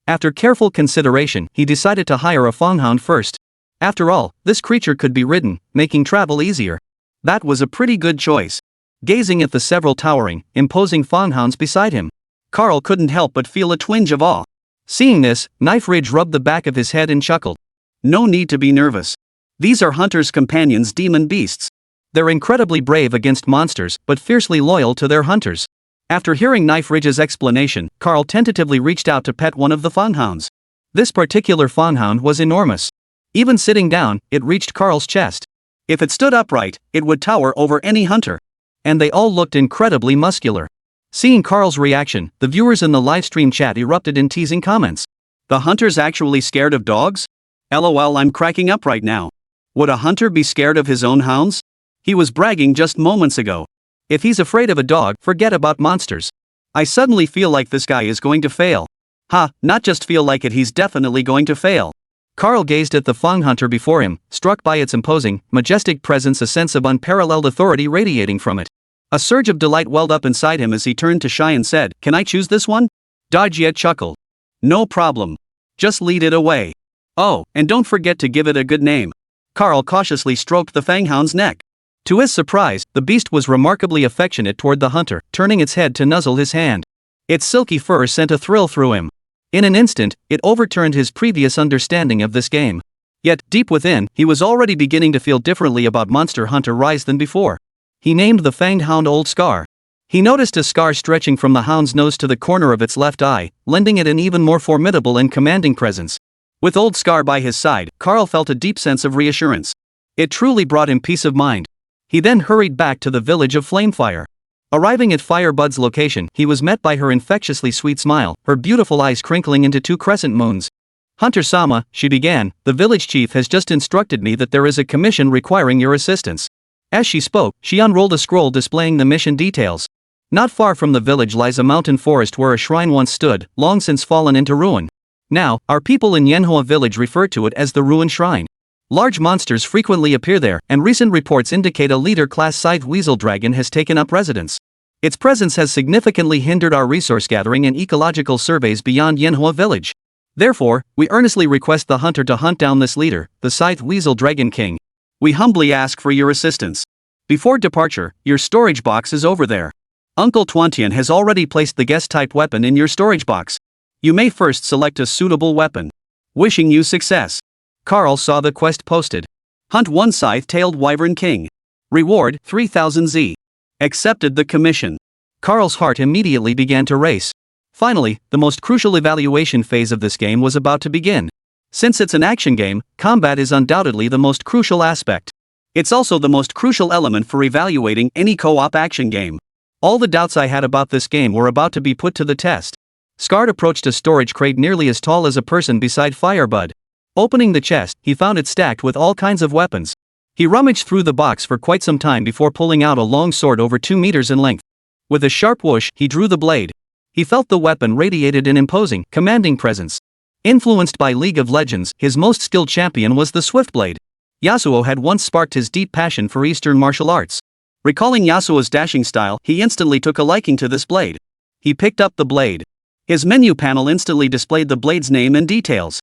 After careful consideration, he decided to hire a fanghound first. After all, this creature could be ridden, making travel easier. That was a pretty good choice. Gazing at the several towering, imposing fanghounds beside him, Carl couldn't help but feel a twinge of awe. Seeing this, Knife Ridge rubbed the back of his head and chuckled. No need to be nervous. These are Hunter's companions, demon beasts. They're incredibly brave against monsters, but fiercely loyal to their hunters. After hearing Knife Ridge's explanation, Carl tentatively reached out to pet one of the fawnhounds. This particular fawnhound was enormous. Even sitting down, it reached Carl's chest. If it stood upright, it would tower over any hunter. And they all looked incredibly muscular. Seeing Carl's reaction, the viewers in the livestream chat erupted in teasing comments. The hunter's actually scared of dogs? LOL, I'm cracking up right now. Would a hunter be scared of his own hounds? He was bragging just moments ago. If he's afraid of a dog, forget about monsters. I suddenly feel like this guy is going to fail. Not just feel like it, he's definitely going to fail. Carl gazed at the fawn hunter before him, struck by its imposing, majestic presence, a sense of unparalleled authority radiating from it. A surge of delight welled up inside him as he turned to Shy and said, "Can I choose this one?" Dajie chuckled. "No problem. Just lead it away. Oh, and don't forget to give it a good name." Carl cautiously stroked the fanghound's neck. To his surprise, the beast was remarkably affectionate toward the hunter, turning its head to nuzzle his hand. Its silky fur sent a thrill through him. In an instant, it overturned his previous understanding of this game. Yet, deep within, he was already beginning to feel differently about Monster Hunter Rise than before. He named the fanged hound Old Scar. He noticed a scar stretching from the hound's nose to the corner of its left eye, lending it an even more formidable and commanding presence. With Old Scar by his side, Carl felt a deep sense of reassurance. It truly brought him peace of mind. He then hurried back to the village of Flamefire. Arriving at Firebud's location, he was met by her infectiously sweet smile, her beautiful eyes crinkling into two crescent moons. "Hunter-sama," she began, "the village chief has just instructed me that there is a commission requiring your assistance." As she spoke, she unrolled a scroll displaying the mission details. Not far from the village lies a mountain forest where a shrine once stood, long since fallen into ruin. Now, our people in Manhwa village refer to it as the ruined shrine. Large monsters frequently appear there, and recent reports indicate a leader-class scythe weasel dragon has taken up residence. Its presence has significantly hindered our resource gathering and ecological surveys beyond Yanhua village. Therefore, we earnestly request the hunter to hunt down this leader, the scythe weasel dragon king. We humbly ask for your assistance. Before departure, your storage box is over there. Uncle Twantian has already placed the guest-type weapon in your storage box. You may first select a suitable weapon. Wishing you success. Carl saw the quest posted. Hunt one scythe-tailed wyvern king. Reward, 3000 Z. Accepted the commission. Carl's heart immediately began to race. Finally, the most crucial evaluation phase of this game was about to begin. Since it's an action game, combat is undoubtedly the most crucial aspect. It's also the most crucial element for evaluating any co-op action game. All the doubts I had about this game were about to be put to the test. Scard approached a storage crate nearly as tall as a person beside Firebud. Opening the chest, he found it stacked with all kinds of weapons. He rummaged through the box for quite some time before pulling out a long sword over 2 meters in length. With a sharp whoosh, he drew the blade. He felt the weapon radiated an imposing, commanding presence. Influenced by League of Legends, his most skilled champion was the Swiftblade. Yasuo had once sparked his deep passion for Eastern martial arts. Recalling Yasuo's dashing style, he instantly took a liking to this blade. He picked up the blade. His menu panel instantly displayed the blade's name and details.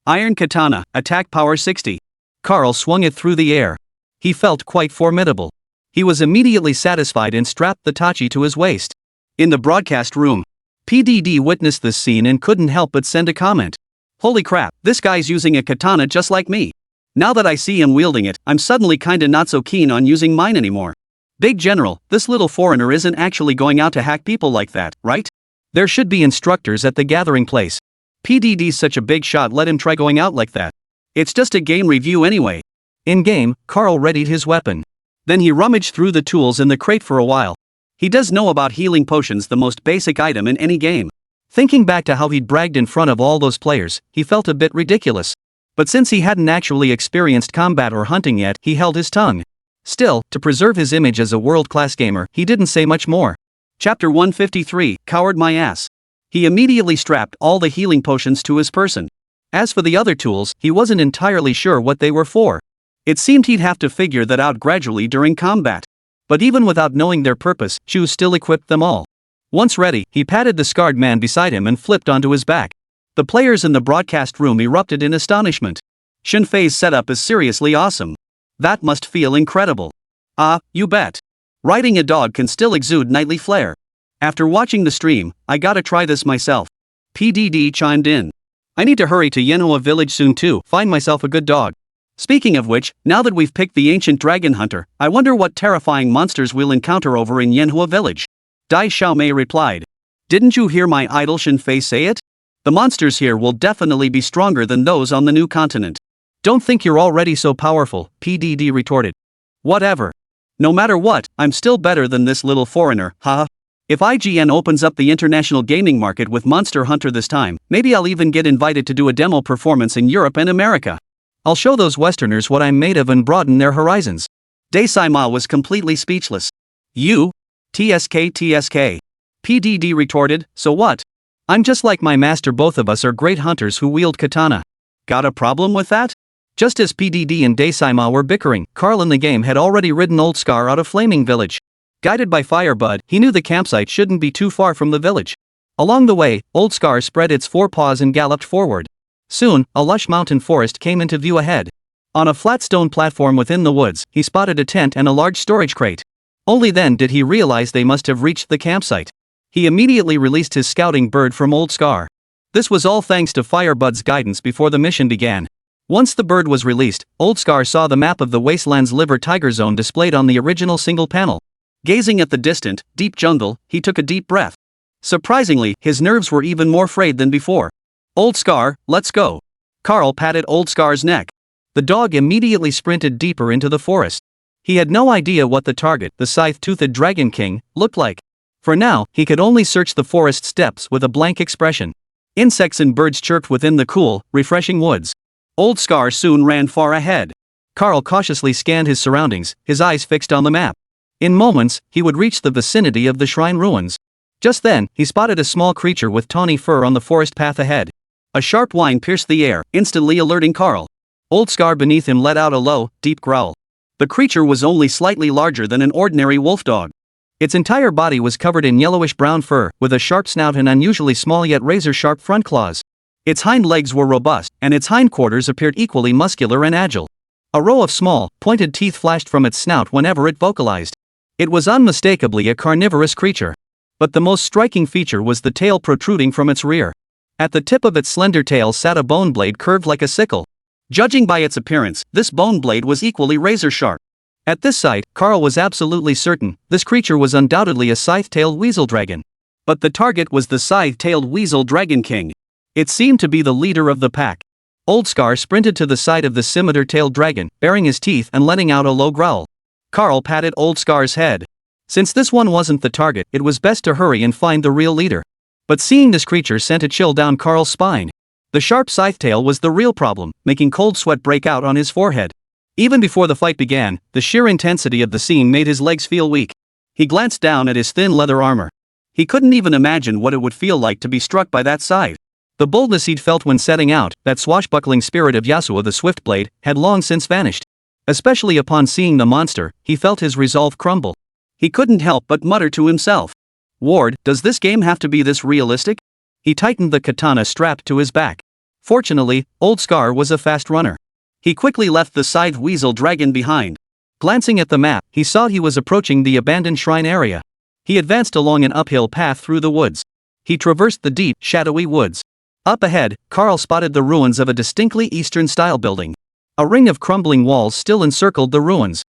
Iron Katana, attack power 60. Carl swung it through the air. He felt quite formidable. He was immediately satisfied and strapped the tachi to his waist. In the broadcast room, PDD witnessed this scene and couldn't help but send a comment. "Holy crap, this guy's using a katana just like me. Now that I see him wielding it, I'm suddenly kinda not so keen on using mine anymore. Big General, this little foreigner isn't actually going out to hack people like that, right? There should be instructors at the gathering place. PDD's such a big shot, let him try going out like that. It's just a game review anyway." In-game, Carl readied his weapon. Then he rummaged through the tools in the crate for a while. He does know about healing potions, the most basic item in any game. Thinking back to how he'd bragged in front of all those players, he felt a bit ridiculous. But since he hadn't actually experienced combat or hunting yet, he held his tongue. Still, to preserve his image as a world-class gamer, he didn't say much more. Chapter 153, Coward My Ass. He immediately strapped all the healing potions to his person. As for the other tools, he wasn't entirely sure what they were for. It seemed he'd have to figure that out gradually during combat. But even without knowing their purpose, Chu still equipped them all. Once ready, he patted the scarred man beside him and flipped onto his back. The players in the broadcast room erupted in astonishment. Shunfei's setup is seriously awesome. That must feel incredible. Ah, you bet. Riding a dog can still exude knightly flair. After watching the stream, I gotta try this myself. PDD chimed in. I need to hurry to Yenhua village soon too, find myself a good dog. Speaking of which, now that we've picked the ancient dragon hunter, I wonder what terrifying monsters we'll encounter over in Yenhua village. Dai Xiaomei replied. Didn't you hear my idol Shenfei say it? The monsters here will definitely be stronger than those on the new continent. Don't think you're already so powerful, PDD retorted. Whatever. No matter what, I'm still better than this little foreigner, haha. If IGN opens up the international gaming market with Monster Hunter this time, maybe I'll even get invited to do a demo performance in Europe and America. I'll show those Westerners what I'm made of and broaden their horizons. Dai-Sai-Ma was completely speechless. You? TSK. PDD retorted, so what? I'm just like my master, both of us are great hunters who wield katana. Got a problem with that? Just as PDD and Dai-Sai-Ma were bickering, Carl in the game had already ridden Old Scar out of Flaming Village. Guided by Firebud, he knew the campsite shouldn't be too far from the village. Along the way, Old Scar spread its forepaws and galloped forward. Soon, a lush mountain forest came into view ahead. On a flat stone platform within the woods, he spotted a tent and a large storage crate. Only then did he realize they must have reached the campsite. He immediately released his scouting bird from Old Scar. This was all thanks to Firebud's guidance before the mission began. Once the bird was released, Old Scar saw the map of the Wasteland's Liver Tiger Zone displayed on the original single panel. Gazing at the distant, deep jungle, he took a deep breath. Surprisingly, his nerves were even more frayed than before. Old Scar, let's go. Carl patted Old Scar's neck. The dog immediately sprinted deeper into the forest. He had no idea what the target, the scythe-toothed Dragon King, looked like. For now, he could only search the forest steppes with a blank expression. Insects and birds chirped within the cool, refreshing woods. Old Scar soon ran far ahead. Carl cautiously scanned his surroundings, his eyes fixed on the map. In moments, he would reach the vicinity of the shrine ruins. Just then, he spotted a small creature with tawny fur on the forest path ahead. A sharp whine pierced the air, instantly alerting Carl. Old Scar beneath him let out a low, deep growl. The creature was only slightly larger than an ordinary wolf dog. Its entire body was covered in yellowish-brown fur, with a sharp snout and unusually small yet razor-sharp front claws. Its hind legs were robust, and its hindquarters appeared equally muscular and agile. A row of small, pointed teeth flashed from its snout whenever it vocalized. It was unmistakably a carnivorous creature. But the most striking feature was the tail protruding from its rear. At the tip of its slender tail sat a bone blade curved like a sickle. Judging by its appearance, this bone blade was equally razor-sharp. At this sight, Carl was absolutely certain this creature was undoubtedly a scythe-tailed weasel dragon. But the target was the scythe-tailed weasel dragon king. It seemed to be the leader of the pack. Old Scar sprinted to the side of the scimitar-tailed dragon, baring his teeth and letting out a low growl. Carl patted Old Scar's head. Since this one wasn't the target, it was best to hurry and find the real leader. But seeing this creature sent a chill down Carl's spine. The sharp scythe tail was the real problem, making cold sweat break out on his forehead. Even before the fight began, the sheer intensity of the scene made his legs feel weak. He glanced down at his thin leather armor. He couldn't even imagine what it would feel like to be struck by that scythe. The boldness he'd felt when setting out, that swashbuckling spirit of Yasuo the Swiftblade, had long since vanished. Especially upon seeing the monster, he felt his resolve crumble. He couldn't help but mutter to himself. Ward, does this game have to be this realistic? He tightened the katana strapped to his back. Fortunately, Old Scar was a fast runner. He quickly left the scythe weasel dragon behind. Glancing at the map, he saw he was approaching the abandoned shrine area. He advanced along an uphill path through the woods. He traversed the deep, shadowy woods. Up ahead, Carl spotted the ruins of a distinctly Eastern-style building. A ring of crumbling walls still encircled the ruins.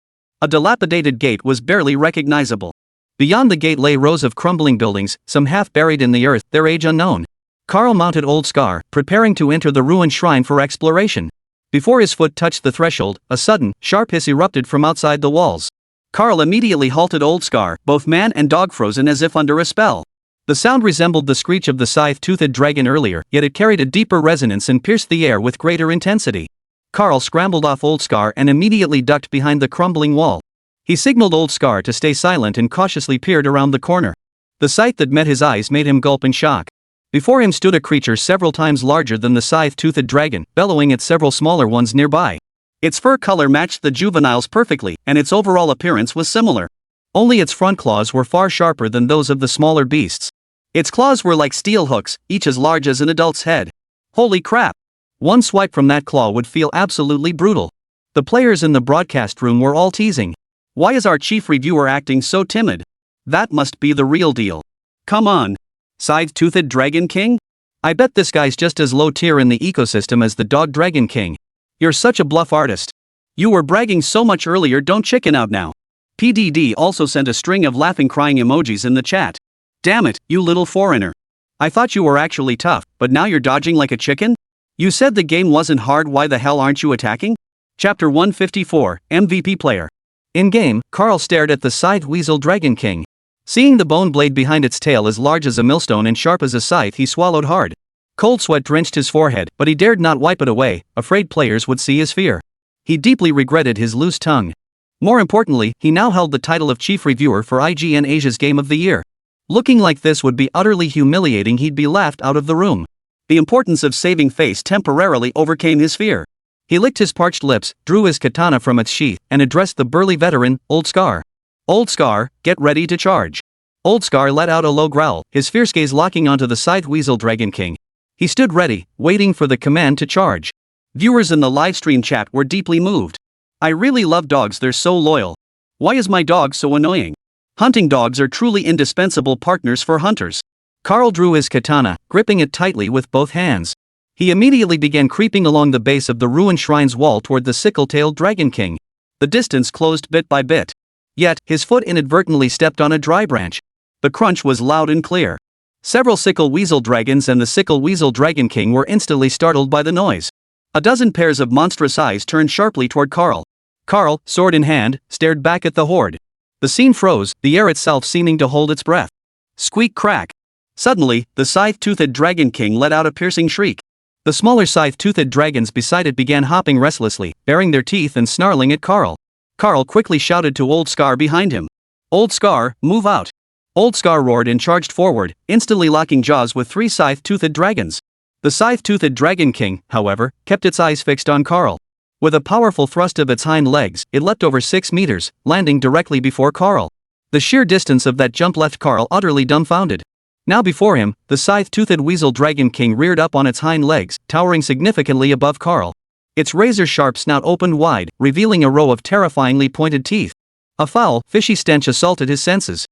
A dilapidated gate was barely recognizable. Beyond the gate lay rows of crumbling buildings, some half buried in the earth, their age unknown. Carl mounted Old Scar, preparing to enter the ruined shrine for exploration. Before his foot touched the threshold, a sudden, sharp hiss erupted from outside the walls. Carl immediately halted Old Scar, both man and dog frozen as if under a spell. The sound resembled the screech of the scythe-toothed dragon earlier, yet it carried a deeper resonance and pierced the air with greater intensity. Carl scrambled off Old Scar and immediately ducked behind the crumbling wall. He signaled Old Scar to stay silent and cautiously peered around the corner. The sight that met his eyes made him gulp in shock. Before him stood a creature several times larger than the scythe-toothed dragon, bellowing at several smaller ones nearby. Its fur color matched the juvenile's perfectly, and its overall appearance was similar. Only its front claws were far sharper than those of the smaller beasts. Its claws were like steel hooks, each as large as an adult's head. Holy crap! One swipe from that claw would feel absolutely brutal. The players in the broadcast room were all teasing. Why is our chief reviewer acting so timid? That must be the real deal. Come on. Scythe-toothed Dragon King? I bet this guy's just as low tier in the ecosystem as the Dog Dragon King. You're such a bluff artist. You were bragging so much earlier, don't chicken out now. PDD also sent a string of laughing crying emojis in the chat. Damn it, you little foreigner. I thought you were actually tough, but now you're dodging like a chicken? You said the game wasn't hard, why the hell aren't you attacking? Chapter 154, MVP Player. In-game, Carl stared at the scythe weasel Dragon King. Seeing the bone blade behind its tail as large as a millstone and sharp as a scythe, he swallowed hard. Cold sweat drenched his forehead, but he dared not wipe it away, afraid players would see his fear. He deeply regretted his loose tongue. More importantly, he now held the title of Chief Reviewer for IGN Asia's Game of the Year. Looking like this would be utterly humiliating, he'd be laughed out of the room. The importance of saving face temporarily overcame his fear. He licked his parched lips, drew his katana from its sheath, and addressed the burly veteran, Old Scar. Old Scar, get ready to charge. Old Scar let out a low growl, his fierce gaze locking onto the scythe weasel Dragon King. He stood ready, waiting for the command to charge. Viewers in the livestream chat were deeply moved. I really love dogs, they're so loyal. Why is my dog so annoying? Hunting dogs are truly indispensable partners for hunters. Carl drew his katana, gripping it tightly with both hands. He immediately began creeping along the base of the ruined shrine's wall toward the sickle-tailed Dragon King. The distance closed bit by bit. Yet, his foot inadvertently stepped on a dry branch. The crunch was loud and clear. Several sickle weasel dragons and the sickle weasel Dragon King were instantly startled by the noise. A dozen pairs of monstrous eyes turned sharply toward Carl. Carl, sword in hand, stared back at the horde. The scene froze, the air itself seeming to hold its breath. Squeak crack. Suddenly, the scythe-toothed Dragon King let out a piercing shriek. The smaller scythe-toothed dragons beside it began hopping restlessly, baring their teeth and snarling at Carl. Carl quickly shouted to Old Scar behind him. Old Scar, move out. Old Scar roared and charged forward, instantly locking jaws with three scythe-toothed dragons. The scythe-toothed Dragon King, however, kept its eyes fixed on Carl. With a powerful thrust of its hind legs, it leapt over 6 meters, landing directly before Carl. The sheer distance of that jump left Carl utterly dumbfounded. Now before him, the scythe-toothed weasel Dragon King reared up on its hind legs, towering significantly above Carl. Its razor-sharp snout opened wide, revealing a row of terrifyingly pointed teeth. A foul, fishy stench assaulted his senses.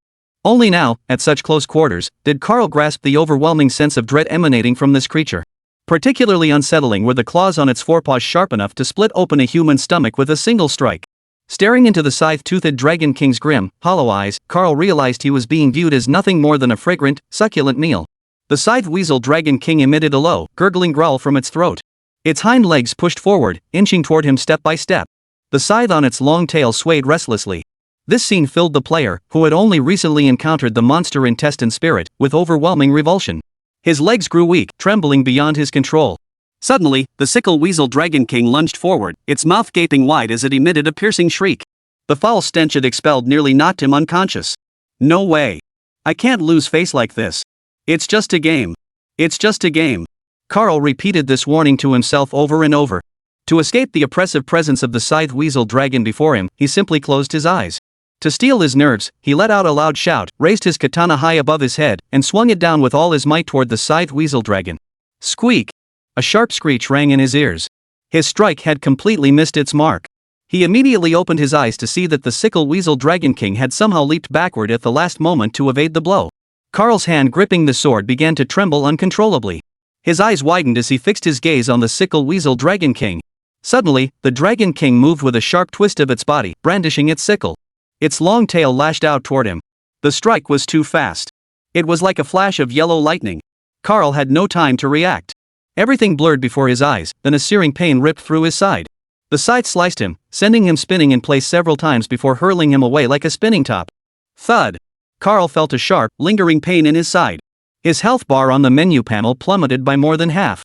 Only now, at such close quarters, did Carl grasp the overwhelming sense of dread emanating from this creature. Particularly unsettling were the claws on its forepaws sharp enough to split open a human stomach with a single strike. Staring into the scythe-toothed Dragon King's grim, hollow eyes, Carl realized he was being viewed as nothing more than a fragrant, succulent meal. The scythe weasel Dragon King emitted a low, gurgling growl from its throat. Its hind legs pushed forward, inching toward him step by step. The scythe on its long tail swayed restlessly. This scene filled the player, who had only recently encountered the monster intestine spirit, with overwhelming revulsion. His legs grew weak, trembling beyond his control. Suddenly, the sickle weasel Dragon King lunged forward, its mouth gaping wide as it emitted a piercing shriek. The foul stench it expelled nearly knocked him unconscious. No way. I can't lose face like this. It's just a game. It's just a game. Carl repeated this warning to himself over and over. To escape the oppressive presence of the scythe weasel dragon before him, he simply closed his eyes. To steel his nerves, he let out a loud shout, raised his katana high above his head, and swung it down with all his might toward the scythe weasel dragon. Squeak! A sharp screech rang in his ears. His strike had completely missed its mark. He immediately opened his eyes to see that the sickle weasel Dragon King had somehow leaped backward at the last moment to evade the blow. Carl's hand gripping the sword began to tremble uncontrollably. His eyes widened as he fixed his gaze on the sickle weasel Dragon King. Suddenly, the Dragon King moved with a sharp twist of its body, brandishing its sickle. Its long tail lashed out toward him. The strike was too fast. It was like a flash of yellow lightning. Carl had no time to react. Everything blurred before his eyes, then a searing pain ripped through his side. The scythe sliced him, sending him spinning in place several times before hurling him away like a spinning top. Thud! Carl felt a sharp, lingering pain in his side. His health bar on the menu panel plummeted by more than half.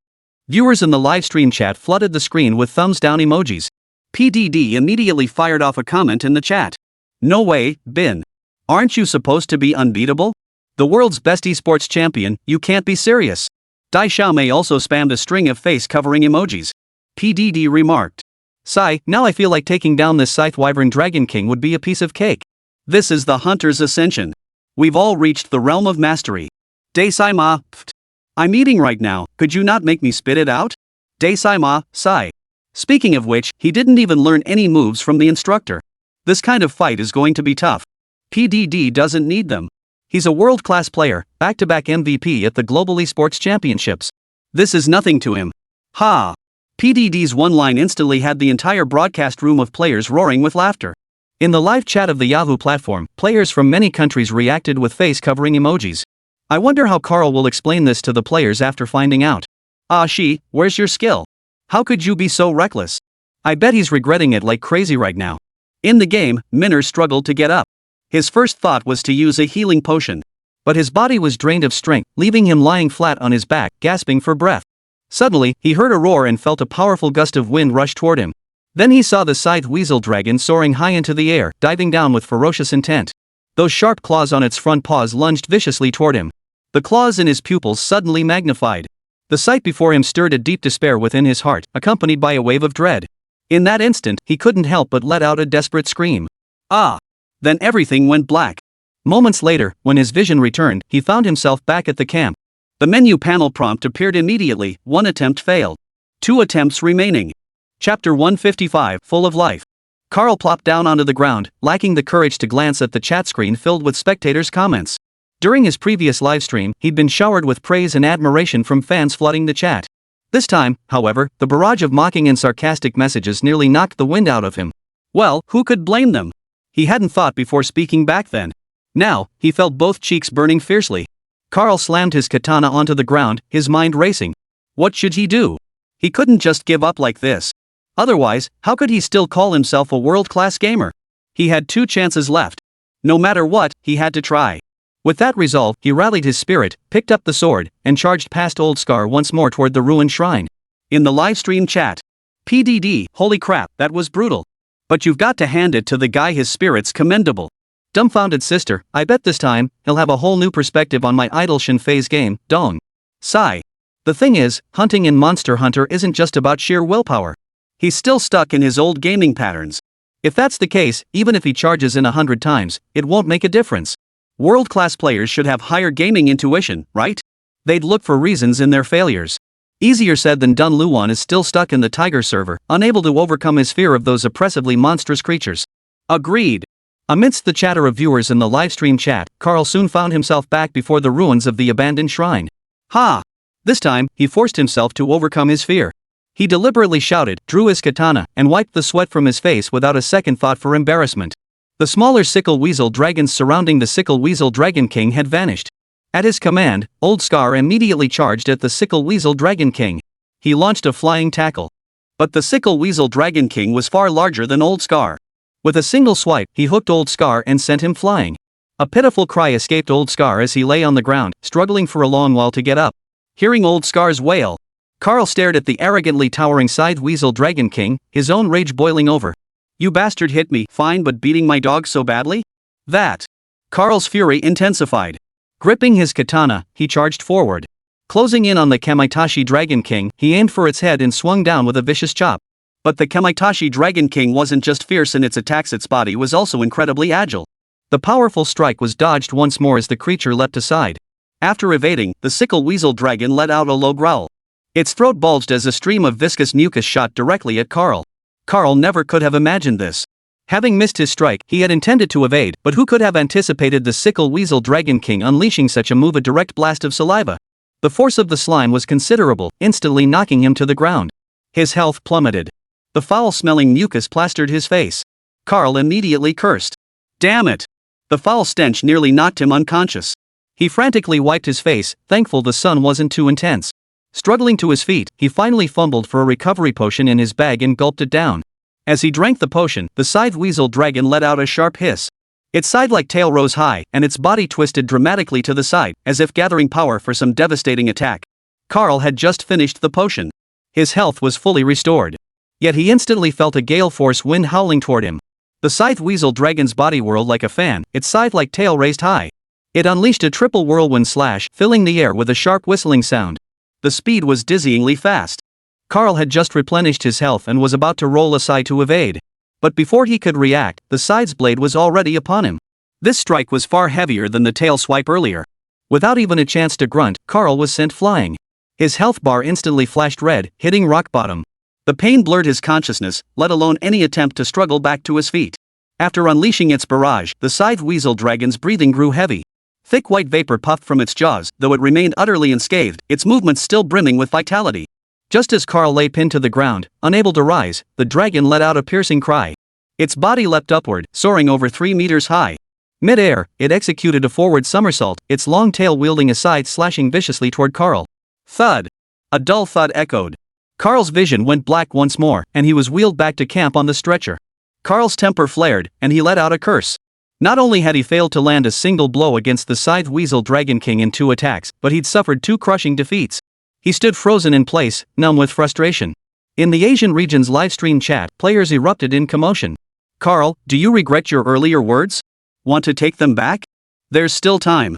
Viewers in the livestream chat flooded the screen with thumbs down emojis. PDD immediately fired off a comment in the chat. No way, Bin. Aren't you supposed to be unbeatable? The world's best esports champion, you can't be serious. Dai Xiaomei also spammed a string of face-covering emojis. PDD remarked. Sigh, now I feel like taking down this scythe wyvern Dragon King would be a piece of cake. This is the hunter's ascension. We've all reached the realm of mastery. Desai ma, pft. I'm eating right now, could you not make me spit it out? Desai ma, sigh. Speaking of which, he didn't even learn any moves from the instructor. This kind of fight is going to be tough. PDD doesn't need them. He's a world-class player, back-to-back MVP at the Global Esports Championships. This is nothing to him. Ha! PDD's one line instantly had the entire broadcast room of players roaring with laughter. In the live chat of the Yahoo platform, players from many countries reacted with face-covering emojis. I wonder how Carl will explain this to the players after finding out. Ah she, where's your skill? How could you be so reckless? I bet he's regretting it like crazy right now. In the game, Minner struggled to get up. His first thought was to use a healing potion. But his body was drained of strength, leaving him lying flat on his back, gasping for breath. Suddenly, he heard a roar and felt a powerful gust of wind rush toward him. Then he saw the scythe weasel dragon soaring high into the air, diving down with ferocious intent. Those sharp claws on its front paws lunged viciously toward him. The claws in his pupils suddenly magnified. The sight before him stirred a deep despair within his heart, accompanied by a wave of dread. In that instant, he couldn't help but let out a desperate scream. Ah! Then everything went black. Moments later, when his vision returned, he found himself back at the camp. The menu panel prompt appeared immediately. One attempt failed. 2 attempts remaining. Chapter 155, full of life. Carl plopped down onto the ground, lacking the courage to glance at the chat screen filled with spectators' comments. During his previous livestream, he'd been showered with praise and admiration from fans flooding the chat. This time, however, the barrage of mocking and sarcastic messages nearly knocked the wind out of him. Well, who could blame them? He hadn't thought before speaking back then. Now, he felt both cheeks burning fiercely. Carl slammed his katana onto the ground, his mind racing. What should he do? He couldn't just give up like this. Otherwise, how could he still call himself a world-class gamer? He had 2 chances left. No matter what, he had to try. With that resolve, he rallied his spirit, picked up the sword, and charged past Old Scar once more toward the ruined shrine. In the livestream chat. PDD, holy crap, that was brutal. But you've got to hand it to the guy, his spirit's commendable. Dumbfounded sister, I bet this time, he'll have a whole new perspective on my idol Shinfei's game, dong. Sigh. The thing is, hunting in Monster Hunter isn't just about sheer willpower. He's still stuck in his old gaming patterns. If that's the case, even if he charges in 100 times, it won't make a difference. World-class players should have higher gaming intuition, right? They'd look for reasons in their failures. Easier said than done. Luan is still stuck in the Tiger server, unable to overcome his fear of those oppressively monstrous creatures. Agreed. Amidst the chatter of viewers in the livestream chat, Carl soon found himself back before the ruins of the abandoned shrine. Ha! This time, he forced himself to overcome his fear. He deliberately shouted, drew his katana, and wiped the sweat from his face without a second thought for embarrassment. The smaller sickle weasel dragons surrounding the sickle weasel dragon king had vanished. At his command, Old Scar immediately charged at the sickle weasel dragon king. He launched a flying tackle. But the sickle weasel dragon king was far larger than Old Scar. With a single swipe, he hooked Old Scar and sent him flying. A pitiful cry escaped Old Scar as he lay on the ground, struggling for a long while to get up. Hearing Old Scar's wail, Carl stared at the arrogantly towering scythe weasel dragon king, his own rage boiling over. You bastard hit me, fine, but beating my dog so badly? That. Carl's fury intensified. Gripping his katana, he charged forward. Closing in on the Kamaitashi Dragon King, he aimed for its head and swung down with a vicious chop. But the Kamaitashi Dragon King wasn't just fierce in its attacks, its body was also incredibly agile. The powerful strike was dodged once more as the creature leapt aside. After evading, the sickle weasel dragon let out a low growl. Its throat bulged as a stream of viscous mucus shot directly at Carl. Carl never could have imagined this. Having missed his strike, he had intended to evade, but who could have anticipated the sickle weasel dragon king unleashing such a move, a direct blast of saliva? The force of the slime was considerable, instantly knocking him to the ground. His health plummeted. The foul-smelling mucus plastered his face. Carl immediately cursed. Damn it! The foul stench nearly knocked him unconscious. He frantically wiped his face, thankful the sun wasn't too intense. Struggling to his feet, he finally fumbled for a recovery potion in his bag and gulped it down. As he drank the potion, the scythe weasel dragon let out a sharp hiss. Its side-like tail rose high, and its body twisted dramatically to the side, as if gathering power for some devastating attack. Carl had just finished the potion. His health was fully restored. Yet he instantly felt a gale force wind howling toward him. The scythe weasel dragon's body whirled like a fan, its scythe-like tail raised high. It unleashed a triple whirlwind slash, filling the air with a sharp whistling sound. The speed was dizzyingly fast. Carl had just replenished his health and was about to roll aside to evade. But before he could react, the scythe's blade was already upon him. This strike was far heavier than the tail swipe earlier. Without even a chance to grunt, Carl was sent flying. His health bar instantly flashed red, hitting rock bottom. The pain blurred his consciousness, let alone any attempt to struggle back to his feet. After unleashing its barrage, the scythe weasel dragon's breathing grew heavy. Thick white vapor puffed from its jaws, though it remained utterly unscathed, its movements still brimming with vitality. Just as Carl lay pinned to the ground, unable to rise, the dragon let out a piercing cry. Its body leapt upward, soaring over 3 meters high. Mid-air, it executed a forward somersault, its long tail wielding a scythe slashing viciously toward Carl. Thud! A dull thud echoed. Carl's vision went black once more, and he was wheeled back to camp on the stretcher. Carl's temper flared, and he let out a curse. Not only had he failed to land a single blow against the Scythe Weasel Dragon King in 2 attacks, but he'd suffered 2 crushing defeats. He stood frozen in place, numb with frustration. In the Asian region's livestream chat, players erupted in commotion. Carl, do you regret your earlier words? Want to take them back? There's still time.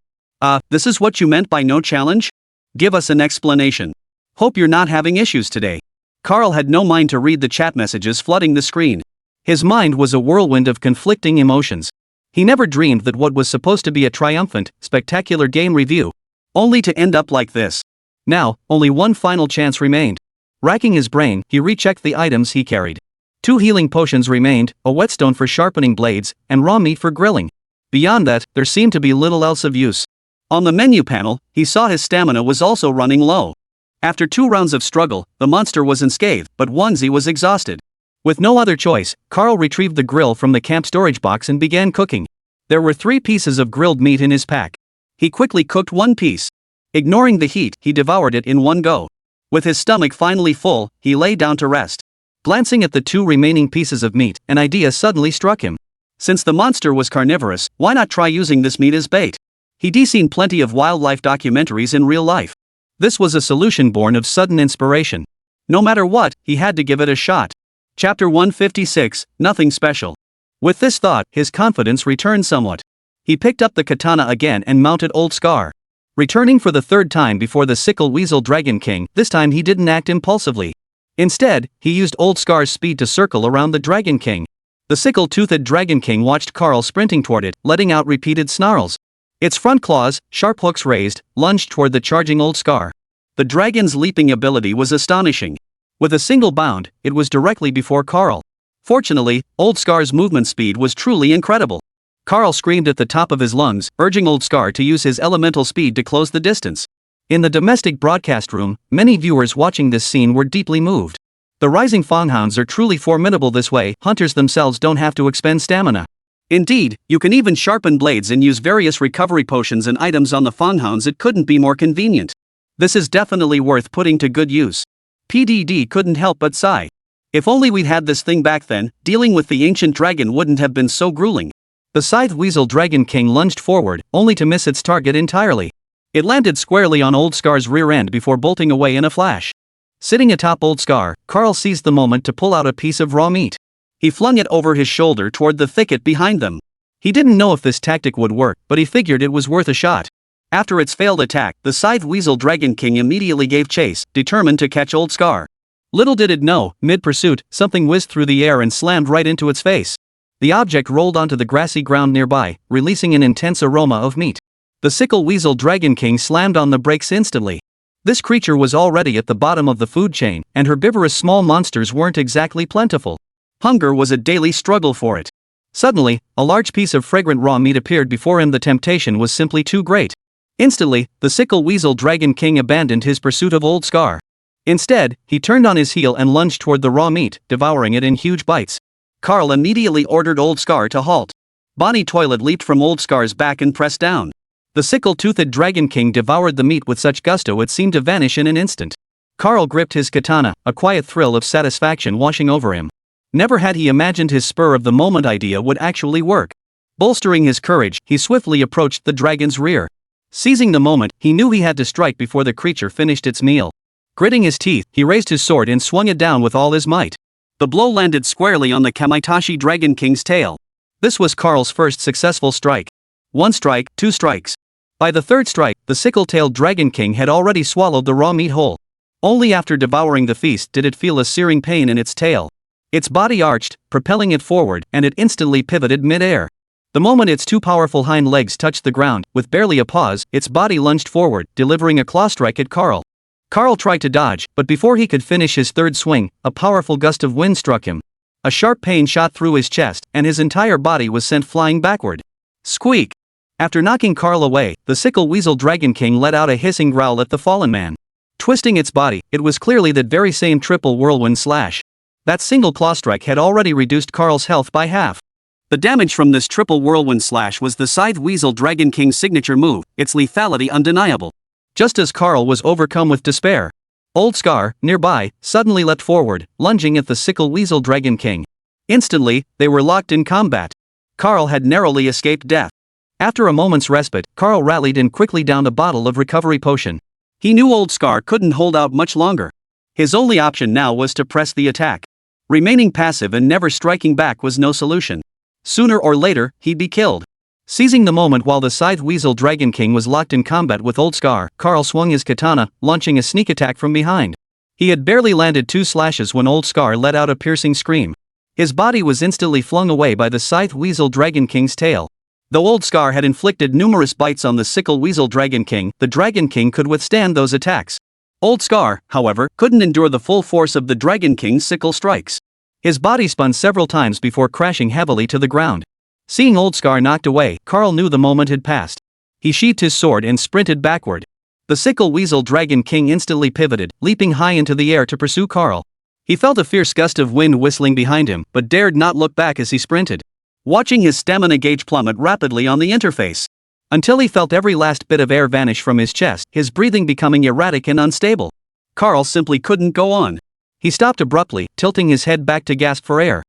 This is what you meant by no challenge? Give us an explanation. Hope you're not having issues today. Carl had no mind to read the chat messages flooding the screen. His mind was a whirlwind of conflicting emotions. He never dreamed that what was supposed to be a triumphant, spectacular game review, only to end up like this. Now, only one final chance remained. Racking his brain, he rechecked the items he carried. 2 healing potions remained, a whetstone for sharpening blades, and raw meat for grilling. Beyond that, there seemed to be little else of use. On the menu panel, he saw his stamina was also running low. After 2 rounds of struggle, the monster was unscathed, but Onesie was exhausted. With no other choice, Carl retrieved the grill from the camp storage box and began cooking. There were 3 pieces of grilled meat in his pack. He quickly cooked 1 piece. Ignoring the heat, he devoured it in one go. With his stomach finally full, he lay down to rest. Glancing at the 2 remaining pieces of meat, an idea suddenly struck him. Since the monster was carnivorous, why not try using this meat as bait? He'd seen plenty of wildlife documentaries in real life. This was a solution born of sudden inspiration. No matter what, he had to give it a shot. Chapter 156, Nothing Special. With this thought, his confidence returned somewhat. He picked up the katana again and mounted Old Scar. Returning for the 3rd time before the Sickle Weasel Dragon King, this time he didn't act impulsively. Instead, he used Old Scar's speed to circle around the Dragon King. The sickle-toothed Dragon King watched Carl sprinting toward it, letting out repeated snarls. Its front claws, sharp hooks raised, lunged toward the charging Old Scar. The dragon's leaping ability was astonishing. With a single bound, it was directly before Carl. Fortunately, Old Scar's movement speed was truly incredible. Carl screamed at the top of his lungs, urging Old Scar to use his elemental speed to close the distance. In the domestic broadcast room, many viewers watching this scene were deeply moved. The rising fanghounds are truly formidable this way, hunters themselves don't have to expend stamina. Indeed, you can even sharpen blades and use various recovery potions and items on the fanghounds. It couldn't be more convenient. This is definitely worth putting to good use. PDD couldn't help but sigh. If only we'd had this thing back then, dealing with the ancient dragon wouldn't have been so grueling. The Scythe Weasel Dragon King lunged forward, only to miss its target entirely. It landed squarely on Old Scar's rear end before bolting away in a flash. Sitting atop Old Scar, Carl seized the moment to pull out a piece of raw meat. He flung it over his shoulder toward the thicket behind them. He didn't know if this tactic would work, but he figured it was worth a shot. After its failed attack, the Scythe Weasel Dragon King immediately gave chase, determined to catch Old Scar. Little did it know, mid-pursuit, something whizzed through the air and slammed right into its face. The object rolled onto the grassy ground nearby, releasing an intense aroma of meat. The Sickle Weasel Dragon King slammed on the brakes instantly. This creature was already at the bottom of the food chain, and herbivorous small monsters weren't exactly plentiful. Hunger was a daily struggle for it. Suddenly, a large piece of fragrant raw meat appeared before him. The temptation was simply too great. Instantly, the Sickle Weasel Dragon King abandoned his pursuit of Old Scar. Instead, he turned on his heel and lunged toward the raw meat, devouring it in huge bites. Carl immediately ordered Old Scar to halt. Bonnie Toilet leaped from Old Scar's back and pressed down. The sickle-toothed Dragon King devoured the meat with such gusto it seemed to vanish in an instant. Carl gripped his katana, a quiet thrill of satisfaction washing over him. Never had he imagined his spur-of-the-moment idea would actually work. Bolstering his courage, he swiftly approached the dragon's rear. Seizing the moment, he knew he had to strike before the creature finished its meal. Gritting his teeth, he raised his sword and swung it down with all his might. The blow landed squarely on the Kamaitashi Dragon King's tail. This was Carl's first successful strike. 1 strike, 2 strikes. By the 3rd strike, the sickle-tailed Dragon King had already swallowed the raw meat whole. Only after devouring the feast did it feel a searing pain in its tail. Its body arched, propelling it forward, and it instantly pivoted mid-air. The moment its 2 powerful hind legs touched the ground, with barely a pause, its body lunged forward, delivering a claw strike at Carl. Carl tried to dodge, but before he could finish his 3rd swing, a powerful gust of wind struck him. A sharp pain shot through his chest, and his entire body was sent flying backward. Squeak! After knocking Carl away, the sickle weasel Dragon King let out a hissing growl at the fallen man. Twisting its body, it was clearly that very same triple whirlwind slash. That single claw strike had already reduced Carl's health by half. The damage from this triple whirlwind slash was the Scythe Weasel Dragon King's signature move, its lethality undeniable. Just as Carl was overcome with despair, Old Scar, nearby, suddenly leapt forward, lunging at the sickle weasel Dragon King. Instantly, they were locked in combat. Carl had narrowly escaped death. After a moment's respite, Carl rallied and quickly downed a bottle of recovery potion. He knew Old Scar couldn't hold out much longer. His only option now was to press the attack. Remaining passive and never striking back was no solution. Sooner or later, he'd be killed. Seizing the moment while the Scythe Weasel Dragon King was locked in combat with Old Scar, Carl swung his katana, launching a sneak attack from behind. He had barely landed 2 slashes when Old Scar let out a piercing scream. His body was instantly flung away by the Scythe Weasel Dragon King's tail. Though Old Scar had inflicted numerous bites on the sickle weasel Dragon King, the Dragon King could withstand those attacks. Old Scar, however, couldn't endure the full force of the Dragon King's sickle strikes. His body spun several times before crashing heavily to the ground. Seeing Old Scar knocked away, Carl knew the moment had passed. He sheathed his sword and sprinted backward. The sickle weasel Dragon King instantly pivoted, leaping high into the air to pursue Carl. He felt a fierce gust of wind whistling behind him, but dared not look back as he sprinted, watching his stamina gauge plummet rapidly on the interface. Until he felt every last bit of air vanish from his chest, his breathing becoming erratic and unstable. Carl simply couldn't go on. He stopped abruptly, tilting his head back to gasp for air.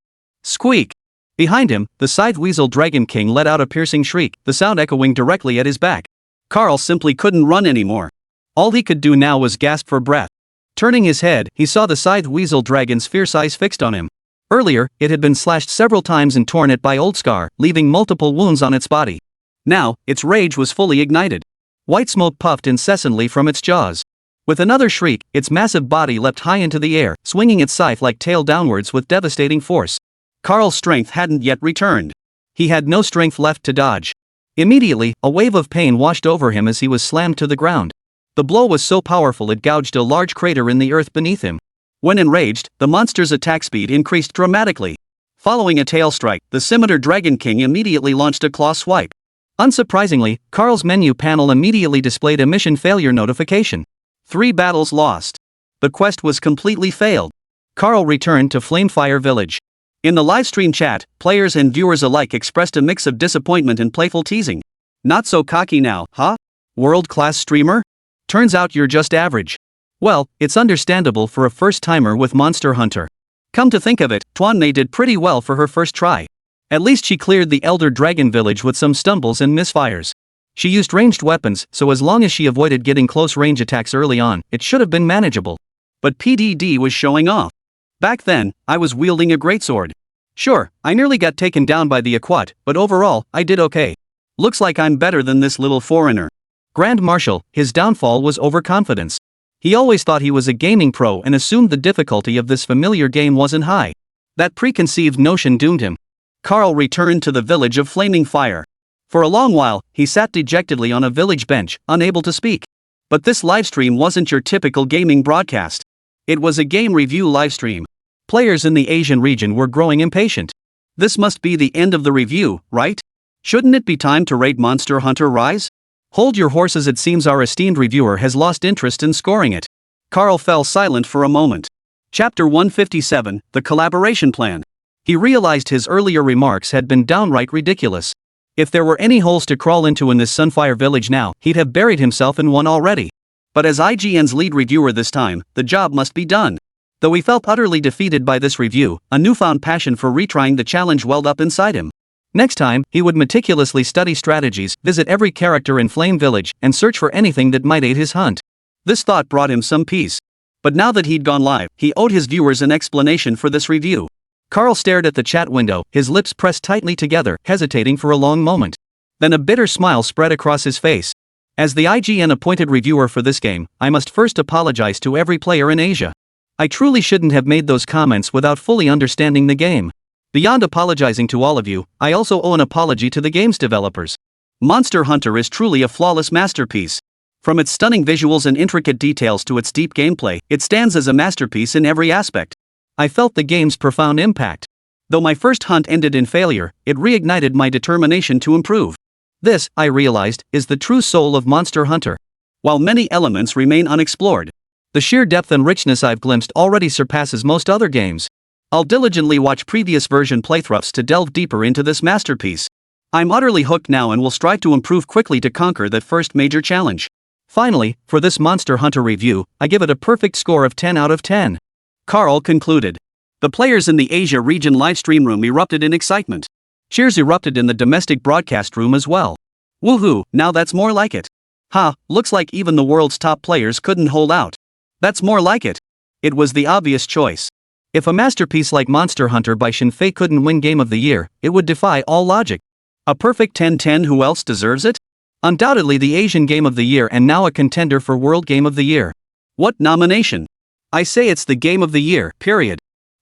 Squeak! Behind him, the Scythe Weasel Dragon King let out a piercing shriek, the sound echoing directly at his back. Carl simply couldn't run anymore. All he could do now was gasp for breath. Turning his head, he saw the Scythe Weasel Dragon's fierce eyes fixed on him. Earlier, it had been slashed several times and torn at by Old Scar, leaving multiple wounds on its body. Now, its rage was fully ignited. White smoke puffed incessantly from its jaws. With another shriek, its massive body leapt high into the air, swinging its scythe-like tail downwards with devastating force. Carl's strength hadn't yet returned. He had no strength left to dodge. Immediately, a wave of pain washed over him as he was slammed to the ground. The blow was so powerful it gouged a large crater in the earth beneath him. When enraged, the monster's attack speed increased dramatically. Following a tail strike, the Scimitar Dragon King immediately launched a claw swipe. Unsurprisingly, Carl's menu panel immediately displayed a mission failure notification. 3 battles lost. The quest was completely failed. Carl returned to Flamefire Village. In the livestream chat, players and viewers alike expressed a mix of disappointment and playful teasing. Not so cocky now, huh? World-class streamer? Turns out you're just average. Well, it's understandable for a first-timer with Monster Hunter. Come to think of it, Tuanmei did pretty well for her first try. At least she cleared the Elder Dragon Village with some stumbles and misfires. She used ranged weapons, so as long as she avoided getting close range attacks early on, it should have been manageable. But PDD was showing off. Back then, I was wielding a greatsword. Sure, I nearly got taken down by the Aquat, but overall, I did okay. Looks like I'm better than this little foreigner. Grand Marshal, his downfall was overconfidence. He always thought he was a gaming pro and assumed the difficulty of this familiar game wasn't high. That preconceived notion doomed him. Carl returned to the village of Flaming Fire. For a long while, he sat dejectedly on a village bench, unable to speak. But this livestream wasn't your typical gaming broadcast. It was a game review livestream. Players in the Asian region were growing impatient. This must be the end of the review, right? Shouldn't it be time to rate Monster Hunter Rise? Hold your horses, it seems our esteemed reviewer has lost interest in scoring it. Carl fell silent for a moment. Chapter 157, The Collaboration Plan. He realized his earlier remarks had been downright ridiculous. If there were any holes to crawl into in this Sunfire Village now, he'd have buried himself in one already. But as IGN's lead reviewer this time, the job must be done. Though he felt utterly defeated by this review, a newfound passion for retrying the challenge welled up inside him. Next time, he would meticulously study strategies, visit every character in Flame Village, and search for anything that might aid his hunt. This thought brought him some peace. But now that he'd gone live, he owed his viewers an explanation for this review. Carl stared at the chat window, his lips pressed tightly together, hesitating for a long moment. Then a bitter smile spread across his face. As the IGN-appointed reviewer for this game, I must first apologize to every player in Asia. I truly shouldn't have made those comments without fully understanding the game. Beyond apologizing to all of you, I also owe an apology to the game's developers. Monster Hunter is truly a flawless masterpiece. From its stunning visuals and intricate details to its deep gameplay, it stands as a masterpiece in every aspect. I felt the game's profound impact. Though my first hunt ended in failure, it reignited my determination to improve. This, I realized, is the true soul of Monster Hunter. While many elements remain unexplored, the sheer depth and richness I've glimpsed already surpasses most other games. I'll diligently watch previous version playthroughs to delve deeper into this masterpiece. I'm utterly hooked now and will strive to improve quickly to conquer that first major challenge. Finally, for this Monster Hunter review, I give it a perfect score of 10 out of 10. Carl concluded. The players in the Asia region livestream room erupted in excitement. Cheers erupted in the domestic broadcast room as well. Woohoo, now that's more like it. Ha, looks like even the world's top players couldn't hold out. That's more like it. It was the obvious choice. If a masterpiece like Monster Hunter by Yefei couldn't win Game of the Year, it would defy all logic. A perfect 10-10, who else deserves it? Undoubtedly the Asian Game of the Year and now a contender for World Game of the Year. What nomination? I say it's the Game of the Year, period.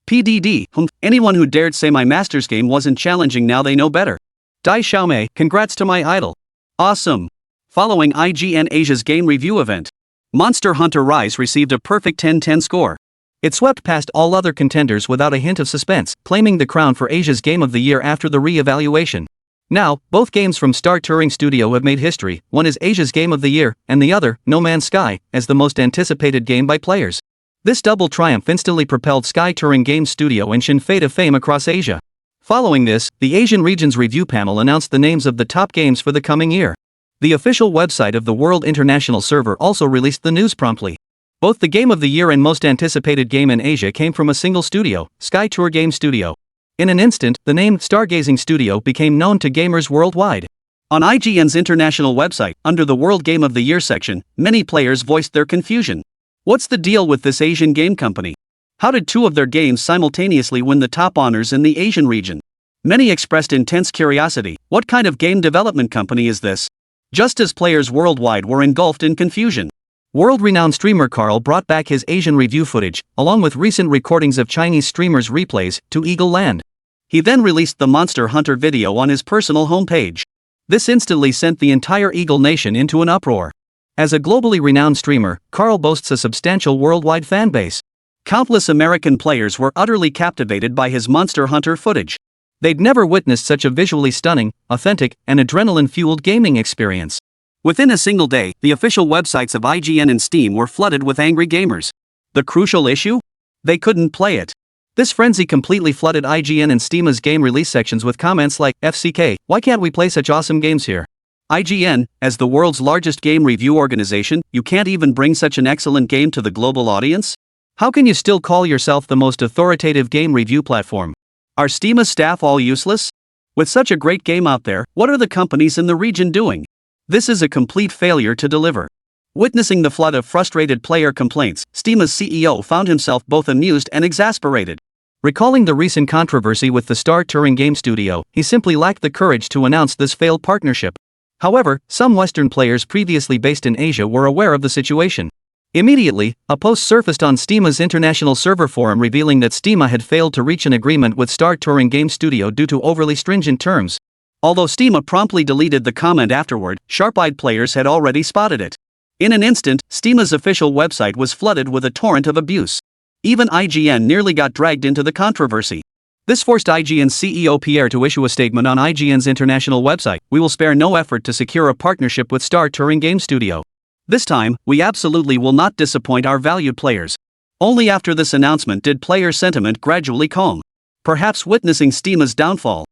PDD, anyone who dared say my master's game wasn't challenging, now they know better. Dai Xiaomei, congrats to my idol. Awesome. Following IGN Asia's game review event, Monster Hunter Rise received a perfect 10-10 score. It swept past all other contenders without a hint of suspense, claiming the crown for Asia's Game of the Year after the re-evaluation. Now, both games from Star Touring Studio have made history. One is Asia's Game of the Year, and the other, No Man's Sky, as the most anticipated game by players. This double triumph instantly propelled Sky Touring Games Studio and Yefei to fame across Asia. Following this, the Asian region's review panel announced the names of the top games for the coming year. The official website of the World International Server also released the news promptly. Both the Game of the Year and most anticipated game in Asia came from a single studio, Sky Tour Game Studio. In an instant, the name Stargazing Studio became known to gamers worldwide. On IGN's international website, under the World Game of the Year section, many players voiced their confusion. What's the deal with this Asian game company? How did two of their games simultaneously win the top honors in the Asian region? Many expressed intense curiosity. What kind of game development company is this? Just as players worldwide were engulfed in confusion, world-renowned streamer Carl brought back his Asian review footage, along with recent recordings of Chinese streamers' replays, to Eagle Land. He then released the Monster Hunter video on his personal homepage. This instantly sent the entire Eagle Nation into an uproar. As a globally renowned streamer, Carl boasts a substantial worldwide fanbase. Countless American players were utterly captivated by his Monster Hunter footage. They'd never witnessed such a visually stunning, authentic, and adrenaline-fueled gaming experience. Within a single day, the official websites of IGN and Steam were flooded with angry gamers. The crucial issue? They couldn't play it. This frenzy completely flooded IGN and Steam's game release sections with comments like, FCK, why can't we play such awesome games here? IGN, as the world's largest game review organization, you can't even bring such an excellent game to the global audience? How can you still call yourself the most authoritative game review platform? Are Steam's staff all useless? With such a great game out there, what are the companies in the region doing? This is a complete failure to deliver. Witnessing the flood of frustrated player complaints, Steam's CEO found himself both amused and exasperated. Recalling the recent controversy with the Star Touring Game Studio, he simply lacked the courage to announce this failed partnership. However, some Western players previously based in Asia were aware of the situation. Immediately, a post surfaced on Steam's international server forum revealing that Steam had failed to reach an agreement with Star Touring Game Studio due to overly stringent terms. Although Steam promptly deleted the comment afterward, sharp-eyed players had already spotted it. In an instant, Steam's official website was flooded with a torrent of abuse. Even IGN nearly got dragged into the controversy. This forced IGN's CEO Pierre to issue a statement on IGN's international website: "We will spare no effort to secure a partnership with Star Touring Game Studio. This time, we absolutely will not disappoint our valued players." Only after this announcement did player sentiment gradually calm, perhaps witnessing Steam's downfall.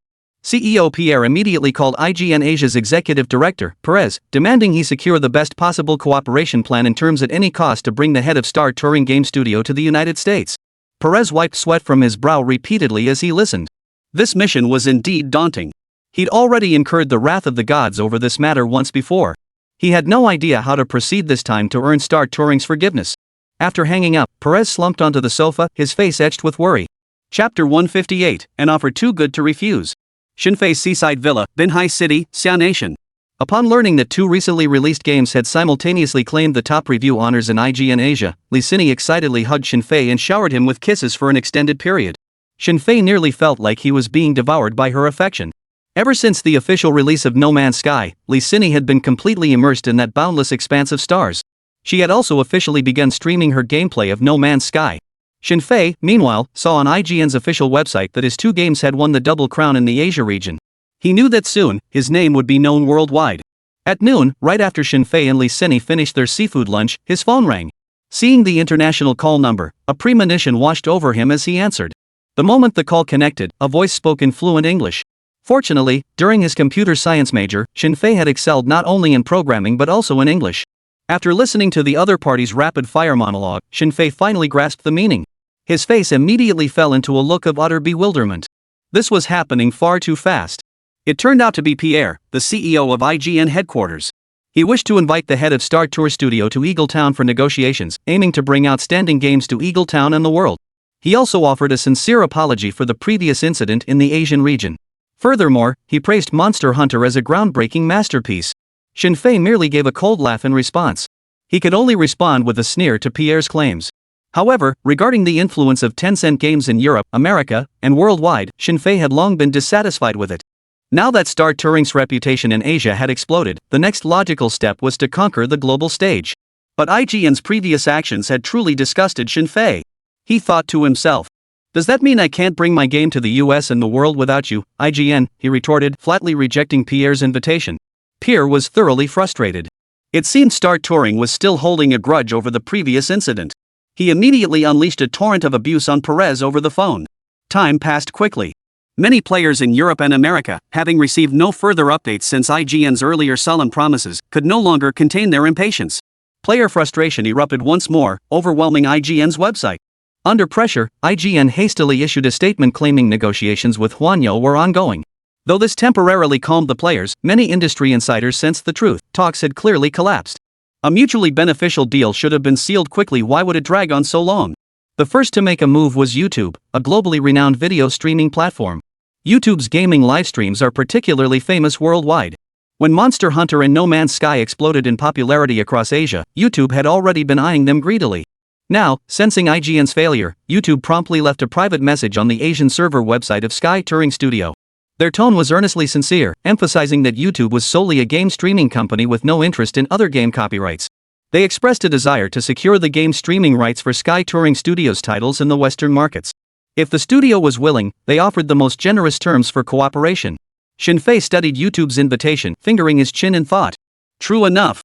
CEO Pierre immediately called IGN Asia's executive director, Perez, demanding he secure the best possible cooperation plan in terms at any cost to bring the head of Star Touring Game Studio to the United States. Perez wiped sweat from his brow repeatedly as he listened. This mission was indeed daunting. He'd already incurred the wrath of the gods over this matter once before. He had no idea how to proceed this time to earn Star Touring's forgiveness. After hanging up, Perez slumped onto the sofa, his face etched with worry. Chapter 158, An Offer Too Good to Refuse. Yefei's Seaside Villa, Binhai City, Xia Nation. Upon learning that two recently released games had simultaneously claimed the top review honors in IGN Asia, Yefei excitedly hugged Yefei and showered him with kisses for an extended period. Yefei nearly felt like he was being devoured by her affection. Ever since the official release of No Man's Sky, Yefei had been completely immersed in that boundless expanse of stars. She had also officially begun streaming her gameplay of No Man's Sky. Yefei, meanwhile, saw on IGN's official website that his two games had won the double crown in the Asia region. He knew that soon, his name would be known worldwide. At noon, right after Yefei and Li Sini finished their seafood lunch, his phone rang. Seeing the international call number, a premonition washed over him as he answered. The moment the call connected, a voice spoke in fluent English. Fortunately, during his computer science major, Yefei had excelled not only in programming but also in English. After listening to the other party's rapid-fire monologue, Yefei finally grasped the meaning. His face immediately fell into a look of utter bewilderment. This was happening far too fast. It turned out to be Pierre, the CEO of IGN headquarters. He wished to invite the head of Star Tour Studio to Eagletown for negotiations, aiming to bring outstanding games to Eagletown and the world. He also offered a sincere apology for the previous incident in the Asian region. Furthermore, he praised Monster Hunter as a groundbreaking masterpiece. Yefei merely gave a cold laugh in response. He could only respond with a sneer to Pierre's claims. However, regarding the influence of Tencent games in Europe, America, and worldwide, Yefei had long been dissatisfied with it. Now that Star Touring's reputation in Asia had exploded, the next logical step was to conquer the global stage. But IGN's previous actions had truly disgusted Yefei. He thought to himself, "Does that mean I can't bring my game to the US and the world without you, IGN?" he retorted, flatly rejecting Pierre's invitation. Pierre was thoroughly frustrated. It seemed Star Touring was still holding a grudge over the previous incident. He immediately unleashed a torrent of abuse on Perez over the phone. Time passed quickly. Many players in Europe and America, having received no further updates since IGN's earlier solemn promises, could no longer contain their impatience. Player frustration erupted once more, overwhelming IGN's website. Under pressure, IGN hastily issued a statement claiming negotiations with Huanyo were ongoing. Though this temporarily calmed the players, many industry insiders sensed the truth: talks had clearly collapsed. A mutually beneficial deal should have been sealed quickly. Why would it drag on so long? The first to make a move was YouTube, a globally renowned video streaming platform. YouTube's gaming livestreams are particularly famous worldwide. When Monster Hunter and No Man's Sky exploded in popularity across Asia, YouTube had already been eyeing them greedily. Now, sensing IGN's failure, YouTube promptly left a private message on the Asian server website of Sky Touring Studio. Their tone was earnestly sincere, emphasizing that YouTube was solely a game streaming company with no interest in other game copyrights. They expressed a desire to secure the game streaming rights for Sky Touring Studios titles in the Western markets. If the studio was willing, they offered the most generous terms for cooperation. Yefei studied YouTube's invitation, fingering his chin in thought. True enough.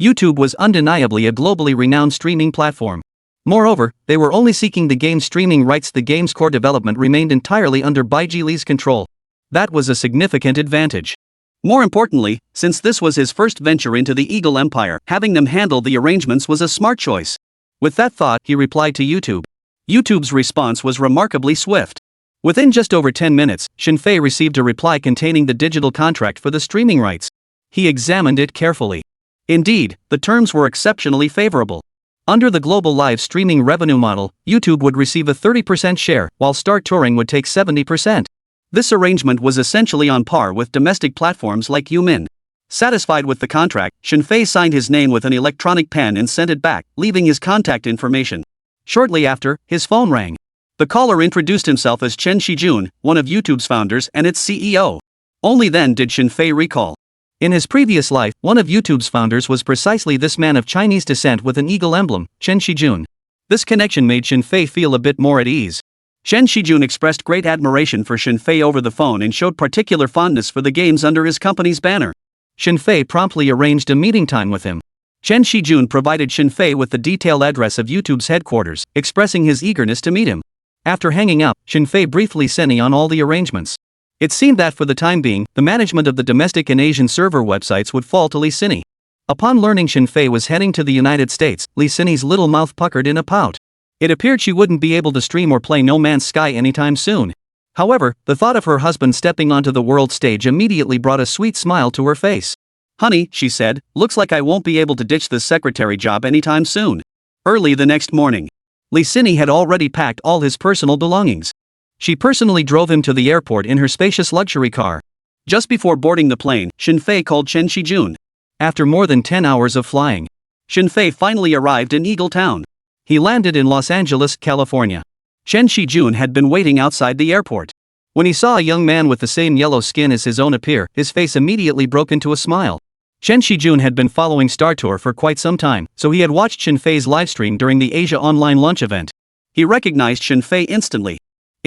YouTube was undeniably a globally renowned streaming platform. Moreover, they were only seeking the game streaming rights. The game's core development remained entirely under Baiji Li's control. That was a significant advantage. More importantly, since this was his first venture into the Eagle Empire, having them handle the arrangements was a smart choice. With that thought, he replied to YouTube. YouTube's response was remarkably swift. Within just over 10 minutes, Yefei received a reply containing the digital contract for the streaming rights. He examined it carefully. Indeed, the terms were exceptionally favorable. Under the global live streaming revenue model, YouTube would receive a 30% share, while Star Touring would take 70%. This arrangement was essentially on par with domestic platforms like Youmin. Satisfied with the contract, Yefei signed his name with an electronic pen and sent it back, leaving his contact information. Shortly after, his phone rang. The caller introduced himself as Chen Shijun, one of YouTube's founders and its CEO. Only then did Yefei recall. In his previous life, one of YouTube's founders was precisely this man of Chinese descent with an eagle emblem, Chen Shijun. This connection made Yefei feel a bit more at ease. Chen Shijun expressed great admiration for Yefei over the phone and showed particular fondness for the games under his company's banner. Yefei promptly arranged a meeting time with him. Chen Shijun provided Yefei with the detailed address of YouTube's headquarters, expressing his eagerness to meet him. After hanging up, Yefei briefly sent on all the arrangements. It seemed that for the time being, the management of the domestic and Asian server websites would fall to Li Sini. Upon learning Yefei was heading to the United States, Li Sini's little mouth puckered in a pout. It appeared she wouldn't be able to stream or play No Man's Sky anytime soon. However, the thought of her husband stepping onto the world stage immediately brought a sweet smile to her face. "Honey," she said, "looks like I won't be able to ditch this secretary job anytime soon." Early the next morning, Li Sini had already packed all his personal belongings. She personally drove him to the airport in her spacious luxury car. Just before boarding the plane, Yefei called Chen Shijun. After more than 10 hours of flying, Yefei finally arrived in Eagletown. He landed in Los Angeles, California. Chen Shijun had been waiting outside the airport. When he saw a young man with the same yellow skin as his own appear, his face immediately broke into a smile. Chen Shijun had been following Star Tour for quite some time, so he had watched Yefei's livestream during the Asia Online Lunch event. He recognized Yefei instantly.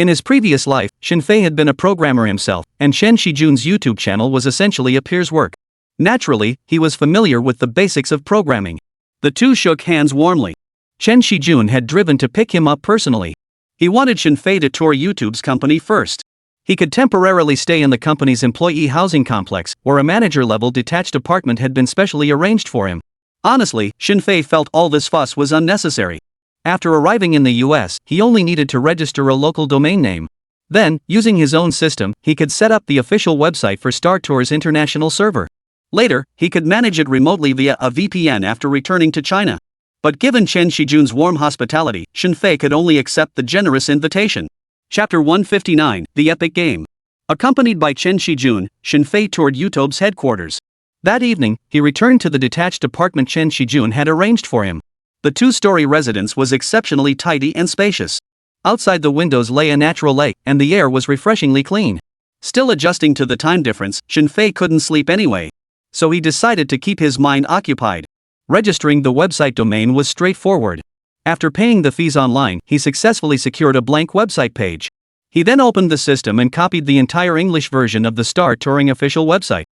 In his previous life, Yefei had been a programmer himself, and Chen Shijun's YouTube channel was essentially a peer's work. Naturally, he was familiar with the basics of programming. The two shook hands warmly. Chen Shijun had driven to pick him up personally. He wanted Yefei to tour YouTube's company first. He could temporarily stay in the company's employee housing complex, where a manager-level detached apartment had been specially arranged for him. Honestly, Yefei felt all this fuss was unnecessary. After arriving in the US, he only needed to register a local domain name. Then, using his own system, he could set up the official website for Star Tour's international server. Later, he could manage it remotely via a VPN after returning to China. But given Chen Shijun's warm hospitality, Yefei could only accept the generous invitation. Chapter 159, The Epic Game. Accompanied by Chen Shijun, Yefei toured YouTube's headquarters. That evening, he returned to the detached apartment Chen Shijun had arranged for him. The two-story residence was exceptionally tidy and spacious. Outside the windows lay a natural lake, and the air was refreshingly clean. Still adjusting to the time difference, Yefei couldn't sleep anyway. So he decided to keep his mind occupied. Registering the website domain was straightforward. After paying the fees online, he successfully secured a blank website page. He then opened the system and copied the entire English version of the Star Touring official website.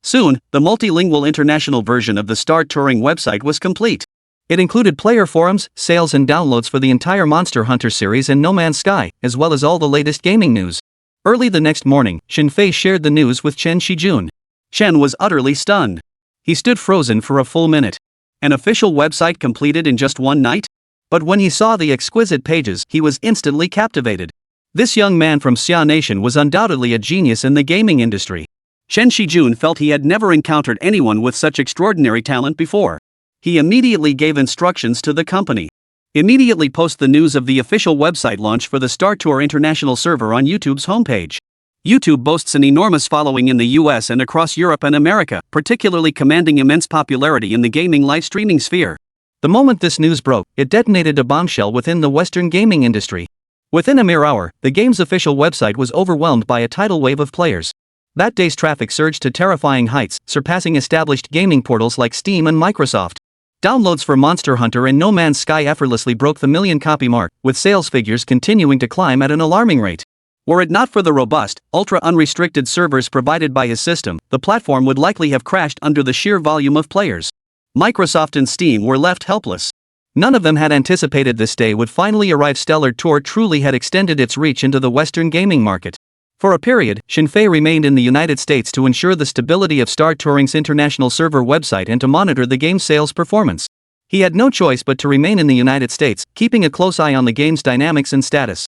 Soon, the multilingual international version of the Star Touring website was complete. It included player forums, sales and downloads for the entire Monster Hunter series and No Man's Sky, as well as all the latest gaming news. Early the next morning, Yefei shared the news with Chen Shijun. Chen was utterly stunned. He stood frozen for a full minute. An official website completed in just one night? But when he saw the exquisite pages, he was instantly captivated. This young man from Xia Nation was undoubtedly a genius in the gaming industry. Chen Shijun felt he had never encountered anyone with such extraordinary talent before. He immediately gave instructions to the company. Immediately post the news of the official website launch for the Star Tour International server on YouTube's homepage. YouTube boasts an enormous following in the US and across Europe and America, particularly commanding immense popularity in the gaming live streaming sphere. The moment this news broke, it detonated a bombshell within the Western gaming industry. Within a mere hour, the game's official website was overwhelmed by a tidal wave of players. That day's traffic surged to terrifying heights, surpassing established gaming portals like Steam and Microsoft. Downloads for Monster Hunter and No Man's Sky effortlessly broke the million-copy mark, with sales figures continuing to climb at an alarming rate. Were it not for the robust, ultra-unrestricted servers provided by his system, the platform would likely have crashed under the sheer volume of players. Microsoft and Steam were left helpless. None of them had anticipated this day would finally arrive. Stellar Tour truly had extended its reach into the Western gaming market. For a period, Yefei remained in the United States to ensure the stability of Star Touring's international server website and to monitor the game's sales performance. He had no choice but to remain in the United States, keeping a close eye on the game's dynamics and status.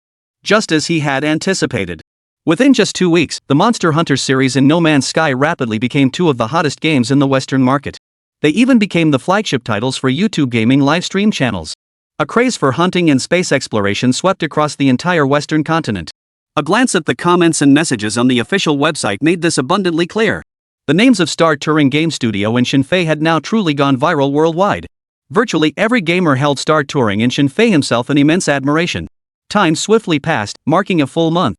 Just as he had anticipated. Within just 2 weeks, the Monster Hunter series and No Man's Sky rapidly became two of the hottest games in the Western market. They even became the flagship titles for YouTube gaming live stream channels. A craze for hunting and space exploration swept across the entire Western continent. A glance at the comments and messages on the official website made this abundantly clear. The names of Star Touring Game Studio and Yefei had now truly gone viral worldwide. Virtually every gamer held Star Touring and Yefei himself in immense admiration. Time swiftly passed, marking a full month.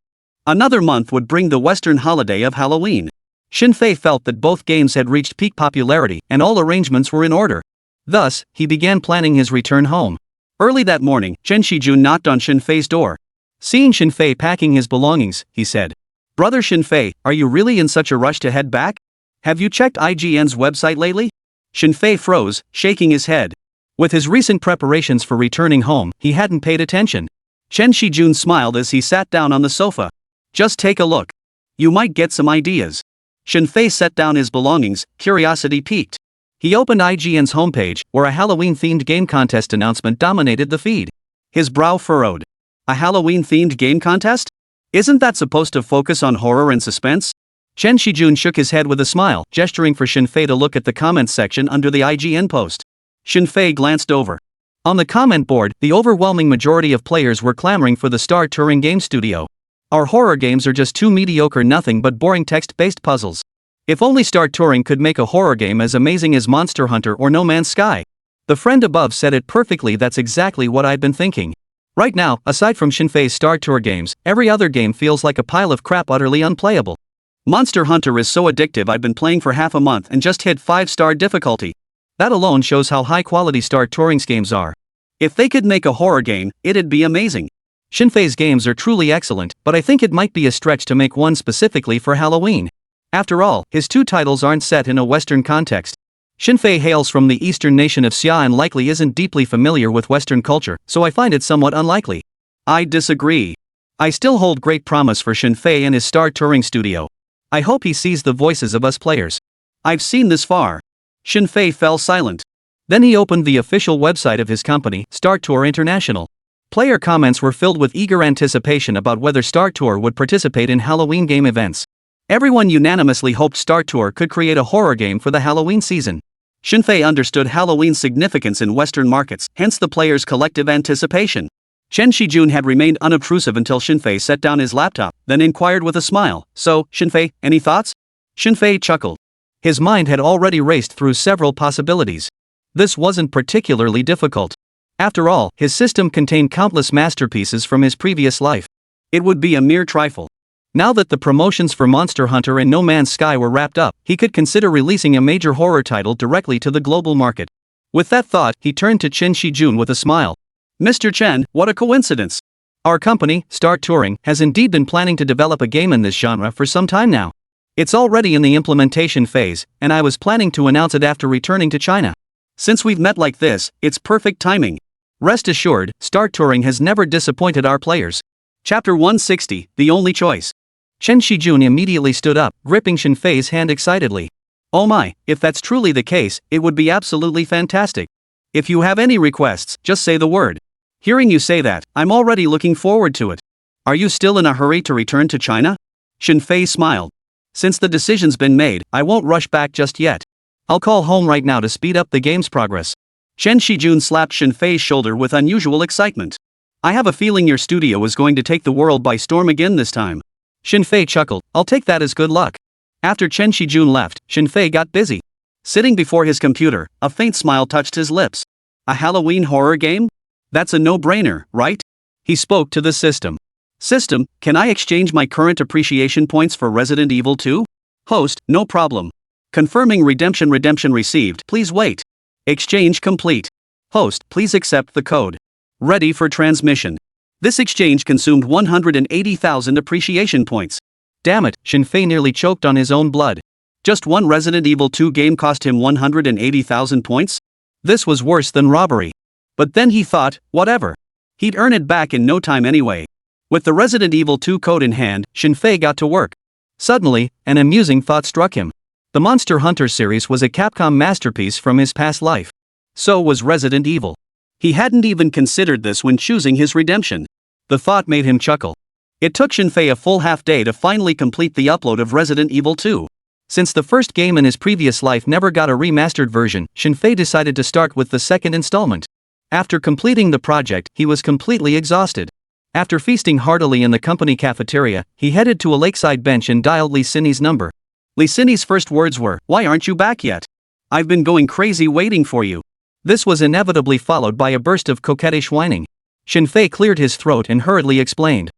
Another month would bring the Western holiday of Halloween. Yefei felt that both games had reached peak popularity and all arrangements were in order. Thus, he began planning his return home. Early that morning, Chen Shijun knocked on Yefei's door. Seeing Yefei packing his belongings, he said, "Brother Yefei, are you really in such a rush to head back? Have you checked IGN's website lately?" Yefei froze, shaking his head. With his recent preparations for returning home, he hadn't paid attention. Chen Shijun smiled as he sat down on the sofa. "Just take a look. You might get some ideas." Yefei set down his belongings, curiosity piqued. He opened IGN's homepage, where a Halloween-themed game contest announcement dominated the feed. His brow furrowed. A Halloween-themed game contest? Isn't that supposed to focus on horror and suspense? Chen Shijun shook his head with a smile, gesturing for Yefei to look at the comments section under the IGN post. Yefei glanced over. On the comment board, the overwhelming majority of players were clamoring for the Star Touring Game Studio. "Our horror games are just too mediocre, nothing but boring text-based puzzles. If only Star Touring could make a horror game as amazing as Monster Hunter or No Man's Sky." The friend above said it perfectly. That's exactly what I've been thinking. Right now, aside from Yefei's Star Tour games, every other game feels like a pile of crap, utterly unplayable. Monster Hunter is so addictive. I've been playing for half a month and just hit 5-star difficulty. That alone shows how high quality Star Touring's games are. If they could make a horror game, it'd be amazing. Shinfei's games are truly excellent, but I think it might be a stretch to make one specifically for Halloween. After all, his two titles aren't set in a Western context. Shinfei hails from the eastern nation of Xia and likely isn't deeply familiar with Western culture, so I find it somewhat unlikely. I disagree. I still hold great promise for Shinfei and his Star Touring studio. I hope he sees the voices of us players. I've seen this far. Shinfei fell silent. Then he opened the official website of his company, Star Tour International. Player comments were filled with eager anticipation about whether Star Tour would participate in Halloween game events. Everyone unanimously hoped Star Tour could create a horror game for the Halloween season. Shinfei understood Halloween's significance in Western markets, hence the players' collective anticipation. Chen Shijun had remained unobtrusive until Shinfei set down his laptop, then inquired with a smile, "So, Shinfei, any thoughts?" Shinfei chuckled. His mind had already raced through several possibilities. This wasn't particularly difficult. After all, his system contained countless masterpieces from his previous life. It would be a mere trifle. Now that the promotions for Monster Hunter and No Man's Sky were wrapped up, he could consider releasing a major horror title directly to the global market. With that thought, he turned to Chen Shijun with a smile. "Mr. Chen, what a coincidence. Our company, Star Touring, has indeed been planning to develop a game in this genre for some time now. It's already in the implementation phase, and I was planning to announce it after returning to China. Since we've met like this, it's perfect timing." Rest assured, Star Touring has never disappointed our players. Chapter 160, The Only Choice. Chen Shijun immediately stood up, gripping Shinfei's hand excitedly. "Oh my, if that's truly the case, it would be absolutely fantastic. If you have any requests, just say the word. Hearing you say that, I'm already looking forward to it. Are you still in a hurry to return to China?" Shinfei smiled. "Since the decision's been made, I won't rush back just yet. I'll call home right now to speed up the game's progress." Chen Shijun slapped Shinfei's shoulder with unusual excitement. "I have a feeling your studio is going to take the world by storm again this time." Shinfei chuckled. "I'll take that as good luck." After Chen Shijun left, Shinfei got busy. Sitting before his computer, a faint smile touched his lips. "A Halloween horror game? That's a no-brainer, right?" He spoke to the system. "System, can I exchange my current appreciation points for Resident Evil 2? Host, no problem. Confirming redemption received, please wait. Exchange complete. Host, please accept the code. Ready for transmission." This exchange consumed 180,000 appreciation points. Damn it, Shinfei nearly choked on his own blood. Just one Resident Evil 2 game cost him 180,000 points? This was worse than robbery. But then he thought, whatever. He'd earn it back in no time anyway. With the Resident Evil 2 code in hand, Shinfei got to work. Suddenly, an amusing thought struck him. The Monster Hunter series was a Capcom masterpiece from his past life. So was Resident Evil. He hadn't even considered this when choosing his redemption. The thought made him chuckle. It took Shinfei a full half day to finally complete the upload of Resident Evil 2. Since the first game in his previous life never got a remastered version, Shinfei decided to start with the second installment. After completing the project, he was completely exhausted. After feasting heartily in the company cafeteria, he headed to a lakeside bench and dialed Lee Sinny's number. Lee Sinny's first words were, "Why aren't you back yet? I've been going crazy waiting for you." This was inevitably followed by a burst of coquettish whining. Shinfei cleared his throat and hurriedly explained.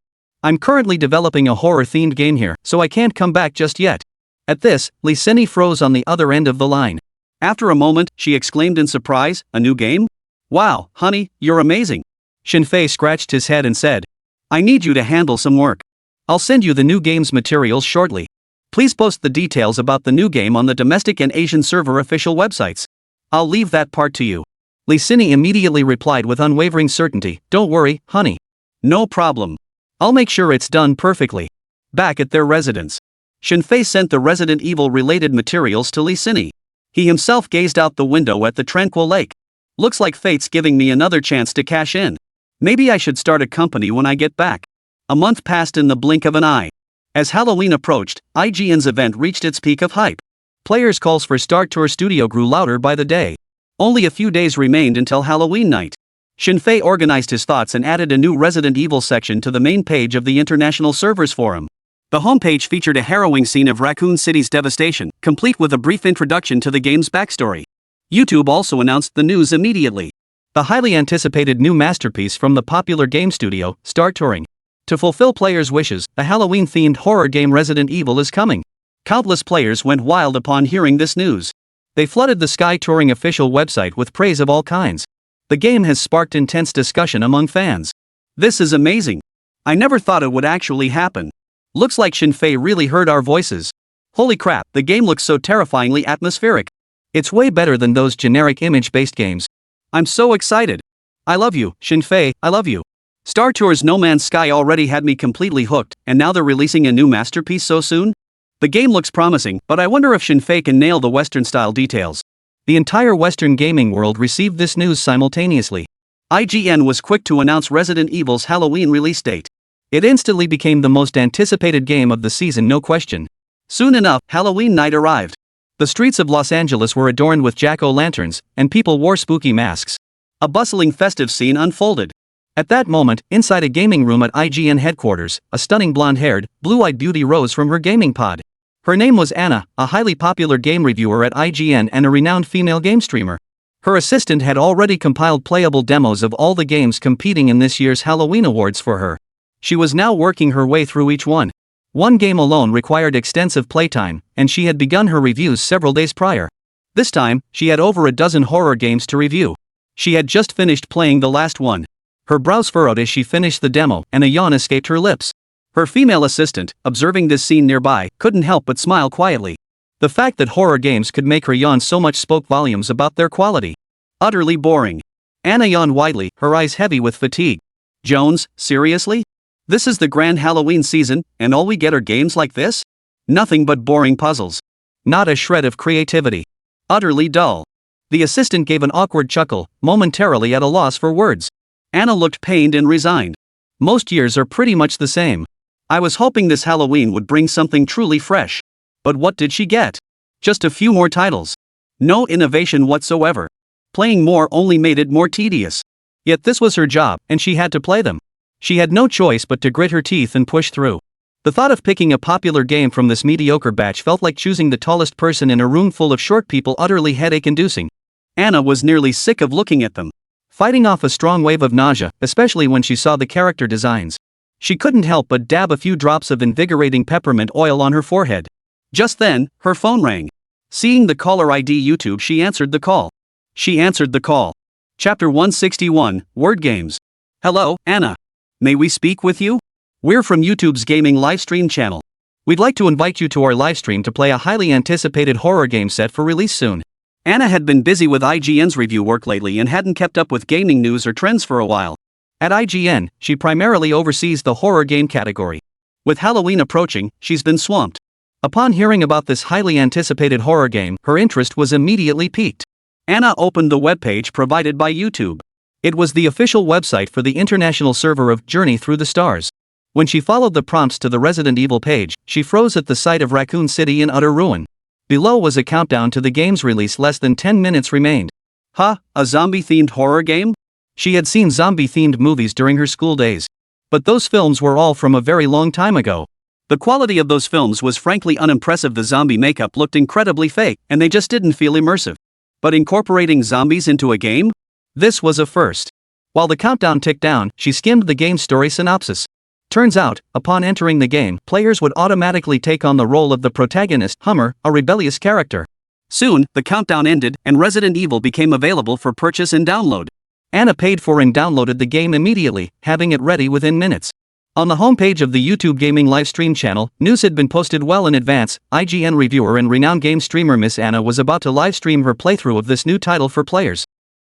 "I'm currently developing a horror-themed game here, so I can't come back just yet." At this, Lee Sinny froze on the other end of the line. After a moment, she exclaimed in surprise, "A new game? Wow, honey, you're amazing." Shinfei scratched his head and said, "I need you to handle some work. I'll send you the new game's materials shortly. Please post the details about the new game on the domestic and Asian server official websites. I'll leave that part to you." Lee Sinny immediately replied with unwavering certainty, "Don't worry, honey. No problem. I'll make sure it's done perfectly." Back at their residence, Shinfei sent the Resident Evil-related materials to Lee Sinny. He himself gazed out the window at the tranquil lake. "Looks like fate's giving me another chance to cash in. Maybe I should start a company when I get back." A month passed in the blink of an eye. As Halloween approached, IGN's event reached its peak of hype. Players' calls for Star Tour Studio grew louder by the day. Only a few days remained until Halloween night. Shinfei organized his thoughts and added a new Resident Evil section to the main page of the International Servers Forum. The homepage featured a harrowing scene of Raccoon City's devastation, complete with a brief introduction to the game's backstory. YouTube also announced the news immediately. The highly anticipated new masterpiece from the popular game studio, Star Touring. To fulfill players' wishes, a Halloween-themed horror game Resident Evil is coming. Countless players went wild upon hearing this news. They flooded the Sky Touring official website with praise of all kinds. The game has sparked intense discussion among fans. This is amazing. I never thought it would actually happen. Looks like Yefei really heard our voices. Holy crap, the game looks so terrifyingly atmospheric. It's way better than those generic image-based games. I'm so excited. I love you, Yefei, I love you. Star Tours No Man's Sky already had me completely hooked, and now they're releasing a new masterpiece so soon? The game looks promising, but I wonder if Yefei can nail the Western-style details. The entire Western gaming world received this news simultaneously. IGN was quick to announce Resident Evil's Halloween release date. It instantly became the most anticipated game of the season, no question. Soon enough, Halloween night arrived. The streets of Los Angeles were adorned with jack-o'-lanterns, and people wore spooky masks. A bustling festive scene unfolded. At that moment, inside a gaming room at IGN headquarters, a stunning blonde-haired, blue-eyed beauty rose from her gaming pod. Her name was Anna, a highly popular game reviewer at IGN and a renowned female game streamer. Her assistant had already compiled playable demos of all the games competing in this year's Halloween Awards for her. She was now working her way through each one. One game alone required extensive playtime, and she had begun her reviews several days prior. This time, she had over a dozen horror games to review. She had just finished playing the last one. Her brows furrowed as she finished the demo, and a yawn escaped her lips. Her female assistant, observing this scene nearby, couldn't help but smile quietly. The fact that horror games could make her yawn so much spoke volumes about their quality. Utterly boring. Anna yawned widely, her eyes heavy with fatigue. Jones, seriously? This is the grand Halloween season, and all we get are games like this? Nothing but boring puzzles. Not a shred of creativity. Utterly dull. The assistant gave an awkward chuckle, momentarily at a loss for words. Anna looked pained and resigned. Most years are pretty much the same. I was hoping this Halloween would bring something truly fresh. But what did she get? Just a few more titles. No innovation whatsoever. Playing more only made it more tedious. Yet this was her job, and she had to play them. She had no choice but to grit her teeth and push through. The thought of picking a popular game from this mediocre batch felt like choosing the tallest person in a room full of short people, utterly headache-inducing. Anna was nearly sick of looking at them. Fighting off a strong wave of nausea, especially when she saw the character designs. She couldn't help but dab a few drops of invigorating peppermint oil on her forehead. Just then, her phone rang. Seeing the caller ID YouTube, she answered the call. Chapter 161, Word Games. Hello, Anna. May we speak with you? We're from YouTube's gaming livestream channel. We'd like to invite you to our livestream to play a highly anticipated horror game set for release soon. Anna had been busy with IGN's review work lately and hadn't kept up with gaming news or trends for a while. At IGN, she primarily oversees the horror game category. With Halloween approaching, she's been swamped. Upon hearing about this highly anticipated horror game, her interest was immediately piqued. Anna opened the webpage provided by YouTube. It was the official website for the international server of Journey Through the Stars. When she followed the prompts to the Resident Evil page, she froze at the sight of Raccoon City in utter ruin. Below was a countdown to the game's release. Less than 10 minutes remained. Huh, a zombie-themed horror game? She had seen zombie-themed movies during her school days. But those films were all from a very long time ago. The quality of those films was frankly unimpressive. The zombie makeup looked incredibly fake, and they just didn't feel immersive. But incorporating zombies into a game? This was a first. While the countdown ticked down, she skimmed the game's story synopsis. Turns out, upon entering the game, players would automatically take on the role of the protagonist, Hummer, a rebellious character. Soon, the countdown ended, and Resident Evil became available for purchase and download. Anna paid for and downloaded the game immediately, having it ready within minutes. On the homepage of the YouTube Gaming livestream channel, news had been posted well in advance. IGN reviewer and renowned game streamer Miss Anna was about to livestream her playthrough of this new title for players.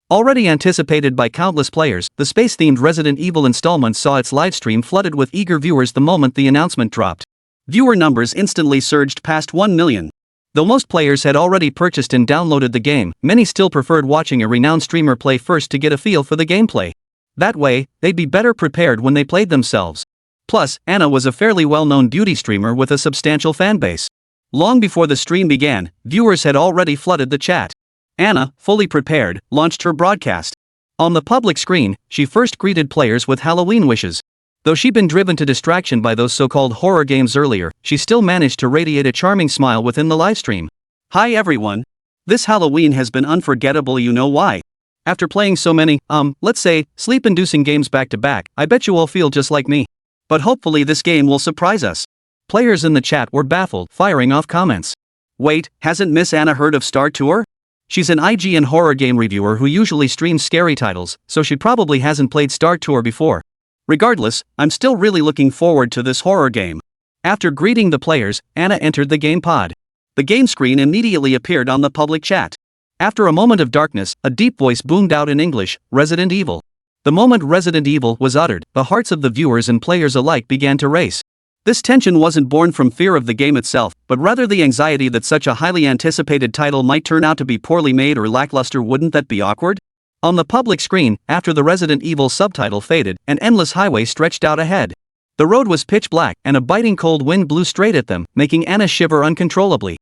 Already anticipated by countless players, the space-themed Resident Evil installment saw its livestream flooded with eager viewers the moment the announcement dropped. Viewer numbers instantly surged past 1 million. Though most players had already purchased and downloaded the game, many still preferred watching a renowned streamer play first to get a feel for the gameplay. That way, they'd be better prepared when they played themselves. Plus, Anna was a fairly well-known beauty streamer with a substantial fanbase. Long before the stream began, viewers had already flooded the chat. Anna, fully prepared, launched her broadcast. On the public screen, she first greeted players with Halloween wishes. Though she'd been driven to distraction by those so-called horror games earlier, she still managed to radiate a charming smile within the livestream. Hi everyone. This Halloween has been unforgettable, you know why? After playing so many, let's say, sleep-inducing games back to back, I bet you all feel just like me. But hopefully this game will surprise us. Players in the chat were baffled, firing off comments. Wait, hasn't Miss Anna heard of Star Tour? She's an IGN horror game reviewer who usually streams scary titles, so she probably hasn't played Star Tour before. Regardless, I'm still really looking forward to this horror game. After greeting the players, Anna entered the game pod. The game screen immediately appeared on the public chat. After a moment of darkness, a deep voice boomed out in English, "Resident Evil." The moment Resident Evil was uttered, the hearts of the viewers and players alike began to race. This tension wasn't born from fear of the game itself, but rather the anxiety that such a highly anticipated title might turn out to be poorly made or lackluster. Wouldn't that be awkward? On the public screen, after the Resident Evil subtitle faded, an endless highway stretched out ahead. The road was pitch black, and a biting cold wind blew straight at them, making Anna shiver uncontrollably.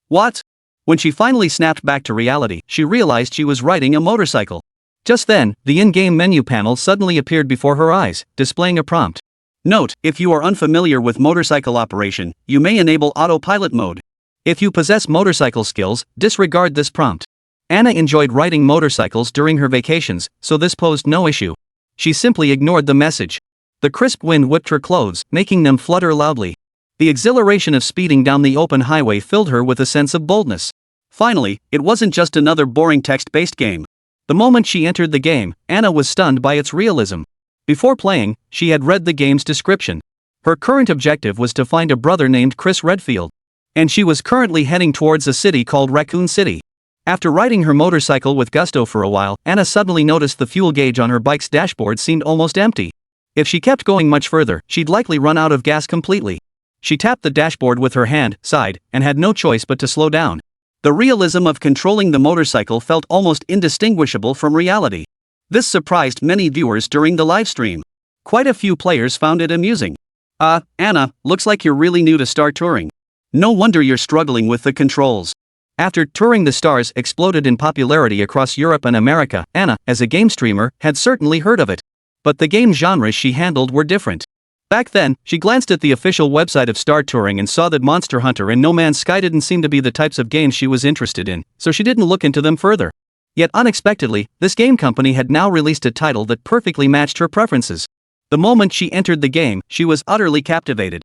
What? When she finally snapped back to reality, she realized she was riding a motorcycle. Just then, the in-game menu panel suddenly appeared before her eyes, displaying a prompt. Note, if you are unfamiliar with motorcycle operation, you may enable autopilot mode. If you possess motorcycle skills, disregard this prompt. Anna enjoyed riding motorcycles during her vacations, so this posed no issue. She simply ignored the message. The crisp wind whipped her clothes, making them flutter loudly. The exhilaration of speeding down the open highway filled her with a sense of boldness. Finally, it wasn't just another boring text-based game. The moment she entered the game, Anna was stunned by its realism. Before playing, she had read the game's description. Her current objective was to find a brother named Chris Redfield. And she was currently heading towards a city called Raccoon City. After riding her motorcycle with gusto for a while, Anna suddenly noticed the fuel gauge on her bike's dashboard seemed almost empty. If she kept going much further, she'd likely run out of gas completely. She tapped the dashboard with her hand, sighed, and had no choice but to slow down. The realism of controlling the motorcycle felt almost indistinguishable from reality. This surprised many viewers during the livestream. Quite a few players found it amusing. Anna, looks like you're really new to Star Touring. No wonder you're struggling with the controls. After Touring the Stars exploded in popularity across Europe and America, Anna, as a game streamer, had certainly heard of it. But the game genres she handled were different. Back then, she glanced at the official website of Star Touring and saw that Monster Hunter and No Man's Sky didn't seem to be the types of games she was interested in, so she didn't look into them further. Yet unexpectedly, this game company had now released a title that perfectly matched her preferences. The moment she entered the game, she was utterly captivated.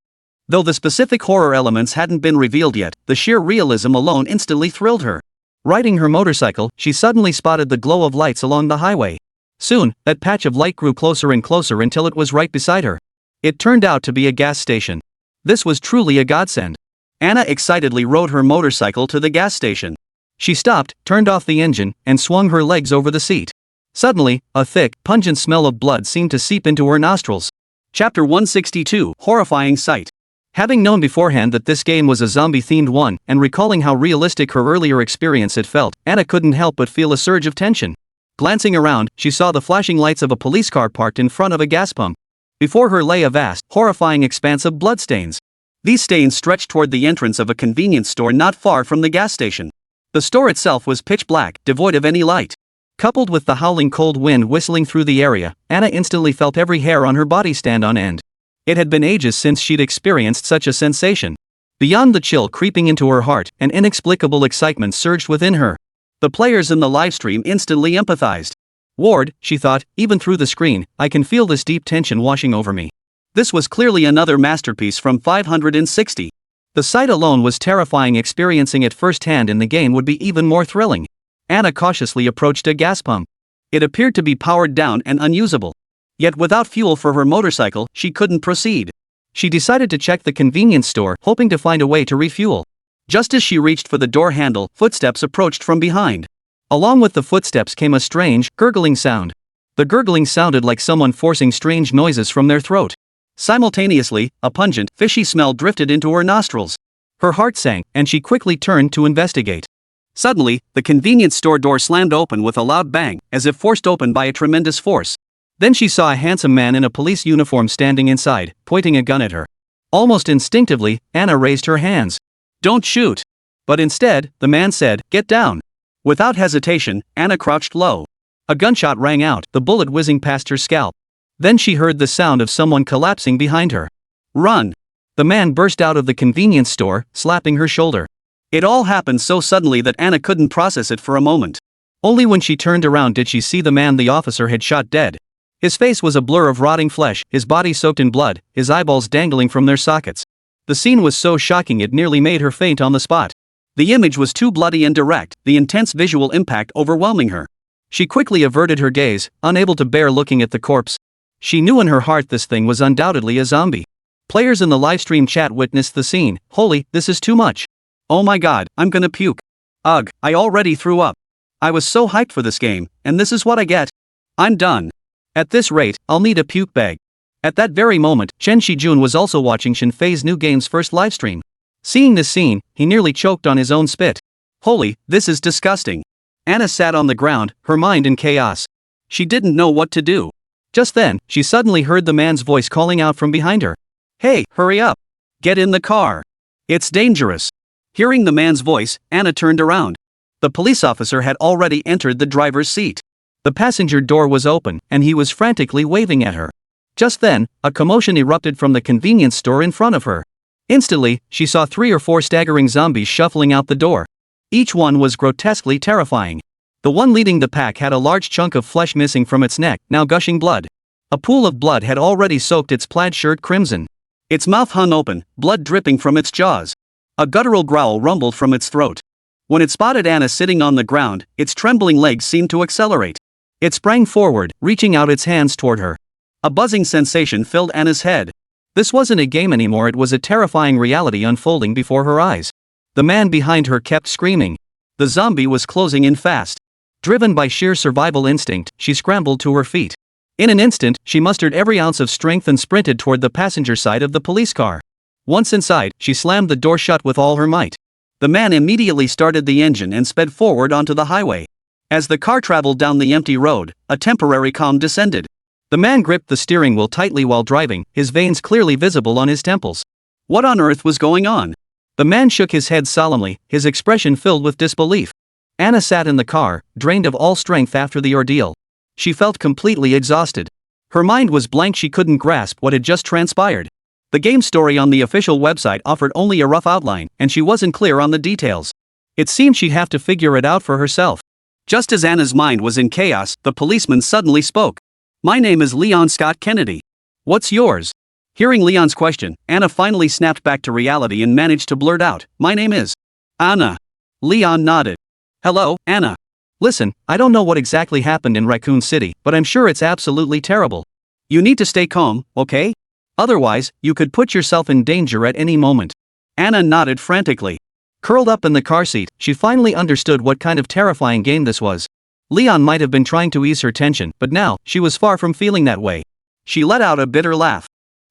Though the specific horror elements hadn't been revealed yet, the sheer realism alone instantly thrilled her. Riding her motorcycle, she suddenly spotted the glow of lights along the highway. Soon, that patch of light grew closer and closer until it was right beside her. It turned out to be a gas station. This was truly a godsend. Anna excitedly rode her motorcycle to the gas station. She stopped, turned off the engine, and swung her legs over the seat. Suddenly, a thick, pungent smell of blood seemed to seep into her nostrils. Chapter 162, Horrifying Sight. Having known beforehand that this game was a zombie-themed one, and recalling how realistic her earlier experience had felt, Anna couldn't help but feel a surge of tension. Glancing around, she saw the flashing lights of a police car parked in front of a gas pump. Before her lay a vast, horrifying expanse of bloodstains. These stains stretched toward the entrance of a convenience store not far from the gas station. The store itself was pitch black, devoid of any light. Coupled with the howling cold wind whistling through the area, Anna instantly felt every hair on her body stand on end. It had been ages since she'd experienced such a sensation. Beyond the chill creeping into her heart, an inexplicable excitement surged within her. The players in the livestream instantly empathized. Ward, she thought, even through the screen, I can feel this deep tension washing over me. This was clearly another masterpiece from 560. The sight alone was terrifying. Experiencing it firsthand in the game would be even more thrilling. Anna cautiously approached a gas pump. It appeared to be powered down and unusable. Yet without fuel for her motorcycle, she couldn't proceed. She decided to check the convenience store, hoping to find a way to refuel. Just as she reached for the door handle, footsteps approached from behind. Along with the footsteps came a strange, gurgling sound. The gurgling sounded like someone forcing strange noises from their throat. Simultaneously, a pungent, fishy smell drifted into her nostrils. Her heart sank, and she quickly turned to investigate. Suddenly, the convenience store door slammed open with a loud bang, as if forced open by a tremendous force. Then she saw a handsome man in a police uniform standing inside, pointing a gun at her. Almost instinctively, Anna raised her hands. "Don't shoot!" But instead, the man said, "Get down." Without hesitation, Anna crouched low. A gunshot rang out, the bullet whizzing past her scalp. Then she heard the sound of someone collapsing behind her. "Run!" The man burst out of the convenience store, slapping her shoulder. It all happened so suddenly that Anna couldn't process it for a moment. Only when she turned around did she see the man the officer had shot dead. His face was a blur of rotting flesh, his body soaked in blood, his eyeballs dangling from their sockets. The scene was so shocking it nearly made her faint on the spot. The image was too bloody and direct, the intense visual impact overwhelming her. She quickly averted her gaze, unable to bear looking at the corpse. She knew in her heart this thing was undoubtedly a zombie. Players in the livestream chat witnessed the scene. Holy, this is too much. Oh my god, I'm gonna puke. Ugh, I already threw up. I was so hyped for this game, and this is what I get. I'm done. At this rate, I'll need a puke bag. At that very moment, Chen Shijun was also watching Shinfei's new game's first livestream. Seeing this scene, he nearly choked on his own spit. Holy, this is disgusting. Anna sat on the ground, her mind in chaos. She didn't know what to do. Just then, she suddenly heard the man's voice calling out from behind her. Hey, hurry up. Get in the car. It's dangerous. Hearing the man's voice, Anna turned around. The police officer had already entered the driver's seat. The passenger door was open, and he was frantically waving at her. Just then, a commotion erupted from the convenience store in front of her. Instantly, she saw 3 or 4 staggering zombies shuffling out the door. Each one was grotesquely terrifying. The one leading the pack had a large chunk of flesh missing from its neck, now gushing blood. A pool of blood had already soaked its plaid shirt crimson. Its mouth hung open, blood dripping from its jaws. A guttural growl rumbled from its throat. When it spotted Anna sitting on the ground, its trembling legs seemed to accelerate. It sprang forward, reaching out its hands toward her. A buzzing sensation filled Anna's head. This wasn't a game anymore, it was a terrifying reality unfolding before her eyes. The man behind her kept screaming. The zombie was closing in fast. Driven by sheer survival instinct, she scrambled to her feet. In an instant, she mustered every ounce of strength and sprinted toward the passenger side of the police car. Once inside, she slammed the door shut with all her might. The man immediately started the engine and sped forward onto the highway. As the car traveled down the empty road, a temporary calm descended. The man gripped the steering wheel tightly while driving, his veins clearly visible on his temples. What on earth was going on? The man shook his head solemnly, his expression filled with disbelief. Anna sat in the car, drained of all strength after the ordeal. She felt completely exhausted. Her mind was blank, she couldn't grasp what had just transpired. The game story on the official website offered only a rough outline, and she wasn't clear on the details. It seemed she'd have to figure it out for herself. Just as Anna's mind was in chaos, the policeman suddenly spoke. My name is Leon Scott Kennedy. What's yours? Hearing Leon's question, Anna finally snapped back to reality and managed to blurt out, my name is Anna. Leon nodded. Hello, Anna. Listen, I don't know what exactly happened in Raccoon City, but I'm sure it's absolutely terrible. You need to stay calm, okay? Otherwise, you could put yourself in danger at any moment. Anna nodded frantically. Curled up in the car seat, she finally understood what kind of terrifying game this was. Leon might have been trying to ease her tension, but now, she was far from feeling that way. She let out a bitter laugh.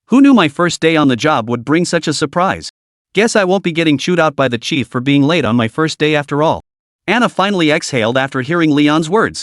Who knew my first day on the job would bring such a surprise? Guess I won't be getting chewed out by the chief for being late on my first day after all. Anna finally exhaled after hearing Leon's words.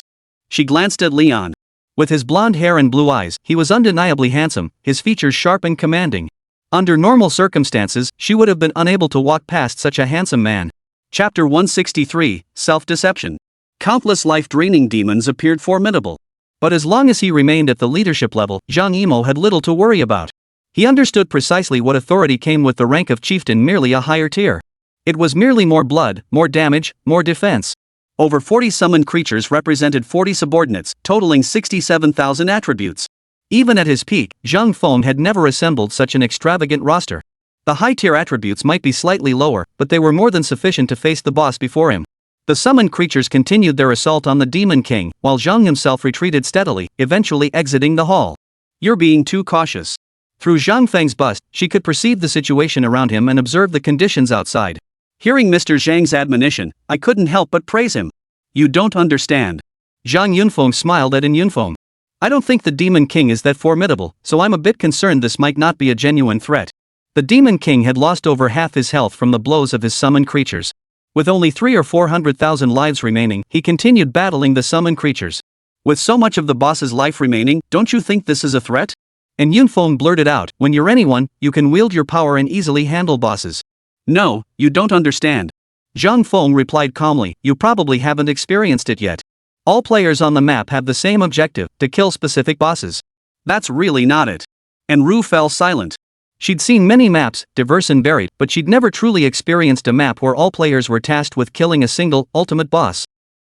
She glanced at Leon. With his blonde hair and blue eyes, he was undeniably handsome, his features sharp and commanding. Under normal circumstances, she would have been unable to walk past such a handsome man. Chapter 163, Self-Deception. Countless life-draining demons appeared formidable. But as long as he remained at the leadership level, Zhang Yimou had little to worry about. He understood precisely what authority came with the rank of chieftain, merely a higher tier. It was merely more blood, more damage, more defense. Over 40 summoned creatures represented 40 subordinates, totaling 67,000 attributes. Even at his peak, Zhang Feng had never assembled such an extravagant roster. The high-tier attributes might be slightly lower, but they were more than sufficient to face the boss before him. The summoned creatures continued their assault on the Demon King, while Zhang himself retreated steadily, eventually exiting the hall. You're being too cautious. Through Zhang Feng's bust, she could perceive the situation around him and observe the conditions outside. Hearing Mr. Zhang's admonition, I couldn't help but praise him. You don't understand. Zhang Yunfeng smiled at In Yunfeng. I don't think the Demon King is that formidable, so I'm a bit concerned this might not be a genuine threat. The Demon King had lost over half his health from the blows of his summoned creatures. With only 300,000 or 400,000 lives remaining, he continued battling the summoned creatures. With so much of the boss's life remaining, don't you think this is a threat? And Yunfeng blurted out, when you're anyone, you can wield your power and easily handle bosses. No, you don't understand. Zhang Feng replied calmly, you probably haven't experienced it yet. All players on the map have the same objective, to kill specific bosses. That's really not it. And Ru fell silent. She'd seen many maps, diverse and varied, but she'd never truly experienced a map where all players were tasked with killing a single, ultimate boss.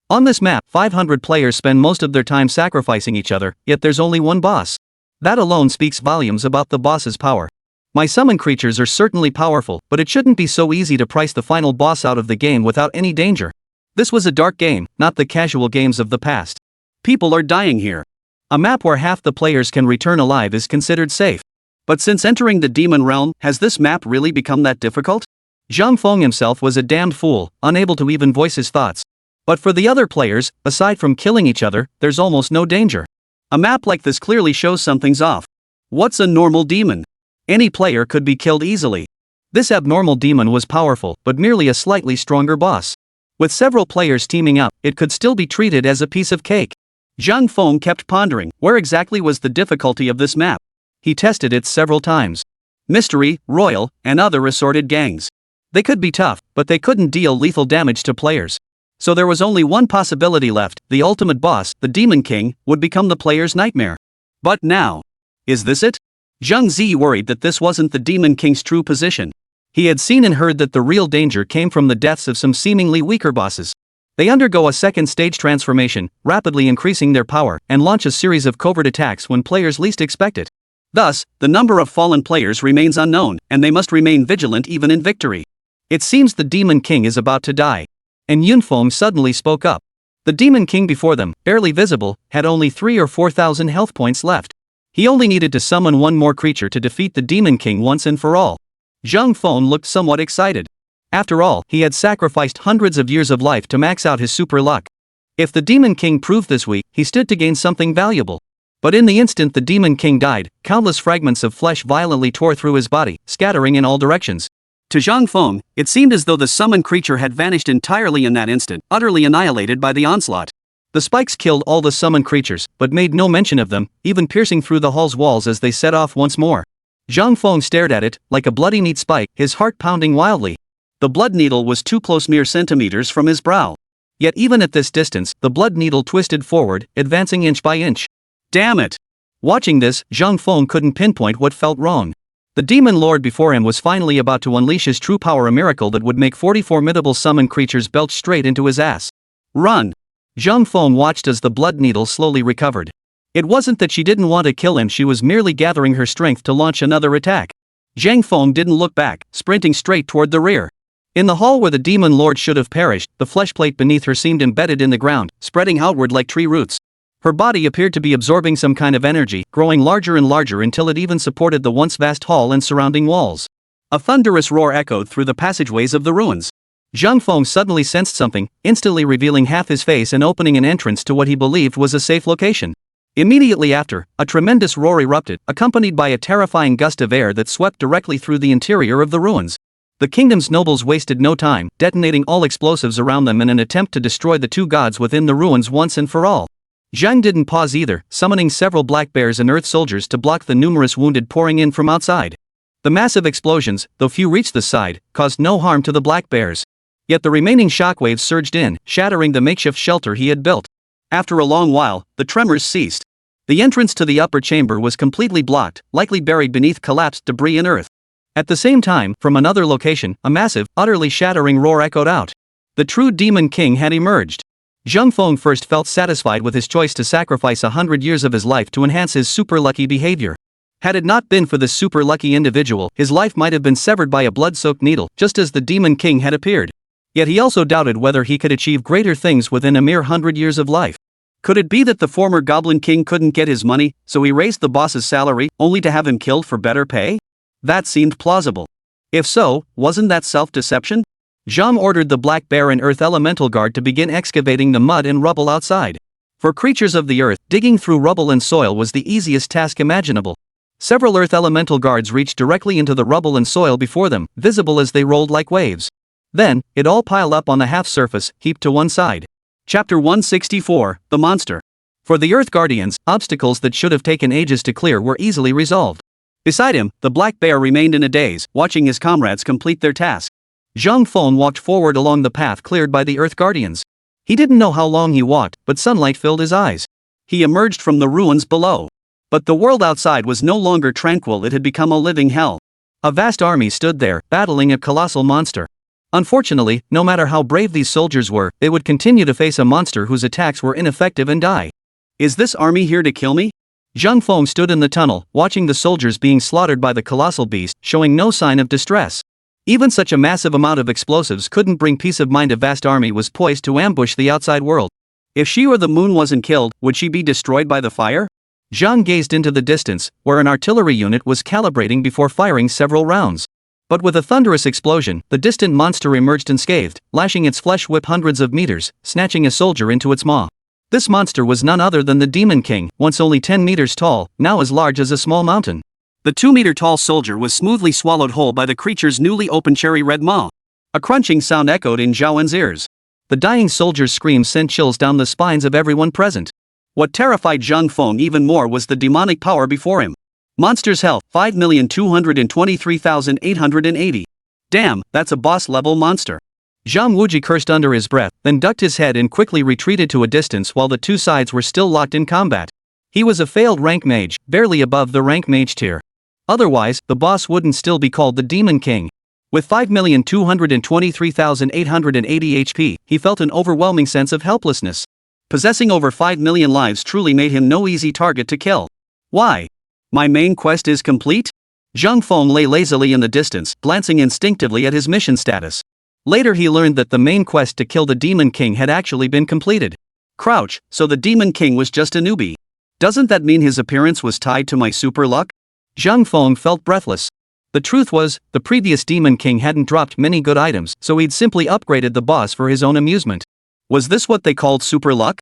On this map, 500 players spend most of their time sacrificing each other, yet there's only one boss. That alone speaks volumes about the boss's power. My summoned creatures are certainly powerful, but it shouldn't be so easy to price the final boss out of the game without any danger. This was a dark game, not the casual games of the past. People are dying here. A map where half the players can return alive is considered safe. But since entering the demon realm, has this map really become that difficult? Zhang Feng himself was a damned fool, unable to even voice his thoughts. But for the other players, aside from killing each other, there's almost no danger. A map like this clearly shows something's off. What's a normal demon? Any player could be killed easily. This abnormal demon was powerful, but merely a slightly stronger boss. With several players teaming up, it could still be treated as a piece of cake. Zhang Feng kept pondering, where exactly was the difficulty of this map? He tested it several times. Mystery, Royal, and other assorted gangs. They could be tough, but they couldn't deal lethal damage to players. So there was only one possibility left: the ultimate boss, the Demon King, would become the player's nightmare. But now, is this it? Zhang Zi worried that this wasn't the Demon King's true position. He had seen and heard that the real danger came from the deaths of some seemingly weaker bosses. They undergo a second stage transformation, rapidly increasing their power, and launch a series of covert attacks when players least expect it. Thus, the number of fallen players remains unknown, and they must remain vigilant even in victory. It seems the Demon King is about to die. And Yunfeng suddenly spoke up. The Demon King before them, barely visible, had only 3,000 or 4,000 health points left. He only needed to summon one more creature to defeat the Demon King once and for all. Zhang Feng looked somewhat excited. After all, he had sacrificed hundreds of years of life to max out his super luck. If the Demon King proved this weak, he stood to gain something valuable. But in the instant the Demon King died, countless fragments of flesh violently tore through his body, scattering in all directions. To Zhang Feng, it seemed as though the summoned creature had vanished entirely in that instant, utterly annihilated by the onslaught. The spikes killed all the summoned creatures, but made no mention of them, even piercing through the hall's walls as they set off once more. Zhang Feng stared at it, like a bloody neat spike, his heart pounding wildly. The blood needle was too close, mere centimeters from his brow. Yet even at this distance, the blood needle twisted forward, advancing inch by inch. Damn it! Watching this, Zhang Feng couldn't pinpoint what felt wrong. The demon lord before him was finally about to unleash his true power, a miracle that would make 40 formidable summoned creatures belch straight into his ass. Run! Zhang Feng watched as the blood needle slowly recovered. It wasn't that she didn't want to kill him, she was merely gathering her strength to launch another attack. Zhang Feng didn't look back, sprinting straight toward the rear. In the hall where the demon lord should have perished, the flesh plate beneath her seemed embedded in the ground, spreading outward like tree roots. Her body appeared to be absorbing some kind of energy, growing larger and larger until it even supported the once vast hall and surrounding walls. A thunderous roar echoed through the passageways of the ruins. Zhang Feng suddenly sensed something, instantly revealing half his face and opening an entrance to what he believed was a safe location. Immediately after, a tremendous roar erupted, accompanied by a terrifying gust of air that swept directly through the interior of the ruins. The kingdom's nobles wasted no time, detonating all explosives around them in an attempt to destroy the two gods within the ruins once and for all. Zhang didn't pause either, summoning several black bears and earth soldiers to block the numerous wounded pouring in from outside. The massive explosions, though few reached the side, caused no harm to the black bears. Yet the remaining shockwaves surged in, shattering the makeshift shelter he had built. After a long while, the tremors ceased. The entrance to the upper chamber was completely blocked, likely buried beneath collapsed debris and earth. At the same time, from another location, a massive, utterly shattering roar echoed out. The true Demon King had emerged. Zhang Feng first felt satisfied with his choice to sacrifice 100 years of his life to enhance his super lucky behavior. Had it not been for this super lucky individual, his life might have been severed by a blood-soaked needle, just as the Demon King had appeared. Yet he also doubted whether he could achieve greater things within a mere 100 years of life. Could it be that the former Goblin King couldn't get his money, so he raised the boss's salary, only to have him killed for better pay? That seemed plausible. If so, wasn't that self-deception? Zhang ordered the Black Bear and Earth Elemental Guard to begin excavating the mud and rubble outside. For creatures of the earth, digging through rubble and soil was the easiest task imaginable. Several Earth Elemental Guards reached directly into the rubble and soil before them, visible as they rolled like waves. Then, it all piled up on the half-surface, heaped to one side. Chapter 164, The Monster. For the Earth Guardians, obstacles that should have taken ages to clear were easily resolved. Beside him, the Black Bear remained in a daze, watching his comrades complete their task. Zhang Feng walked forward along the path cleared by the Earth Guardians. He didn't know how long he walked, but sunlight filled his eyes. He emerged from the ruins below. But the world outside was no longer tranquil, it had become a living hell. A vast army stood there, battling a colossal monster. Unfortunately, no matter how brave these soldiers were, they would continue to face a monster whose attacks were ineffective and die. Is this army here to kill me? Zhang Feng stood in the tunnel, watching the soldiers being slaughtered by the colossal beast, showing no sign of distress. Even such a massive amount of explosives couldn't bring peace of mind. A vast army was poised to ambush the outside world. If she or the moon wasn't killed, would she be destroyed by the fire? Zhang gazed into the distance, where an artillery unit was calibrating before firing several rounds. But with a thunderous explosion, the distant monster emerged unscathed, lashing its flesh whip hundreds of meters, snatching a soldier into its maw. This monster was none other than the Demon King, once only 10 meters tall, now as large as a small mountain. The 2-meter-tall soldier was smoothly swallowed whole by the creature's newly opened cherry-red maw. A crunching sound echoed in Zhao Wen's ears. The dying soldier's scream sent chills down the spines of everyone present. What terrified Zhang Feng even more was the demonic power before him. Monster's health, 5,223,880. Damn, that's a boss-level monster. Zhang Wuji cursed under his breath, then ducked his head and quickly retreated to a distance while the two sides were still locked in combat. He was a failed rank mage, barely above the rank mage tier. Otherwise, the boss wouldn't still be called the Demon King. With 5,223,880 HP, he felt an overwhelming sense of helplessness. Possessing over 5 million lives truly made him no easy target to kill. Why? My main quest is complete? Zhang Feng lay lazily in the distance, glancing instinctively at his mission status. Later he learned that the main quest to kill the Demon King had actually been completed. Crouch, so the Demon King was just a newbie. Doesn't that mean his appearance was tied to my super luck? Zhang Feng felt breathless. The truth was, the previous Demon King hadn't dropped many good items, so he'd simply upgraded the boss for his own amusement. Was this what they called super luck?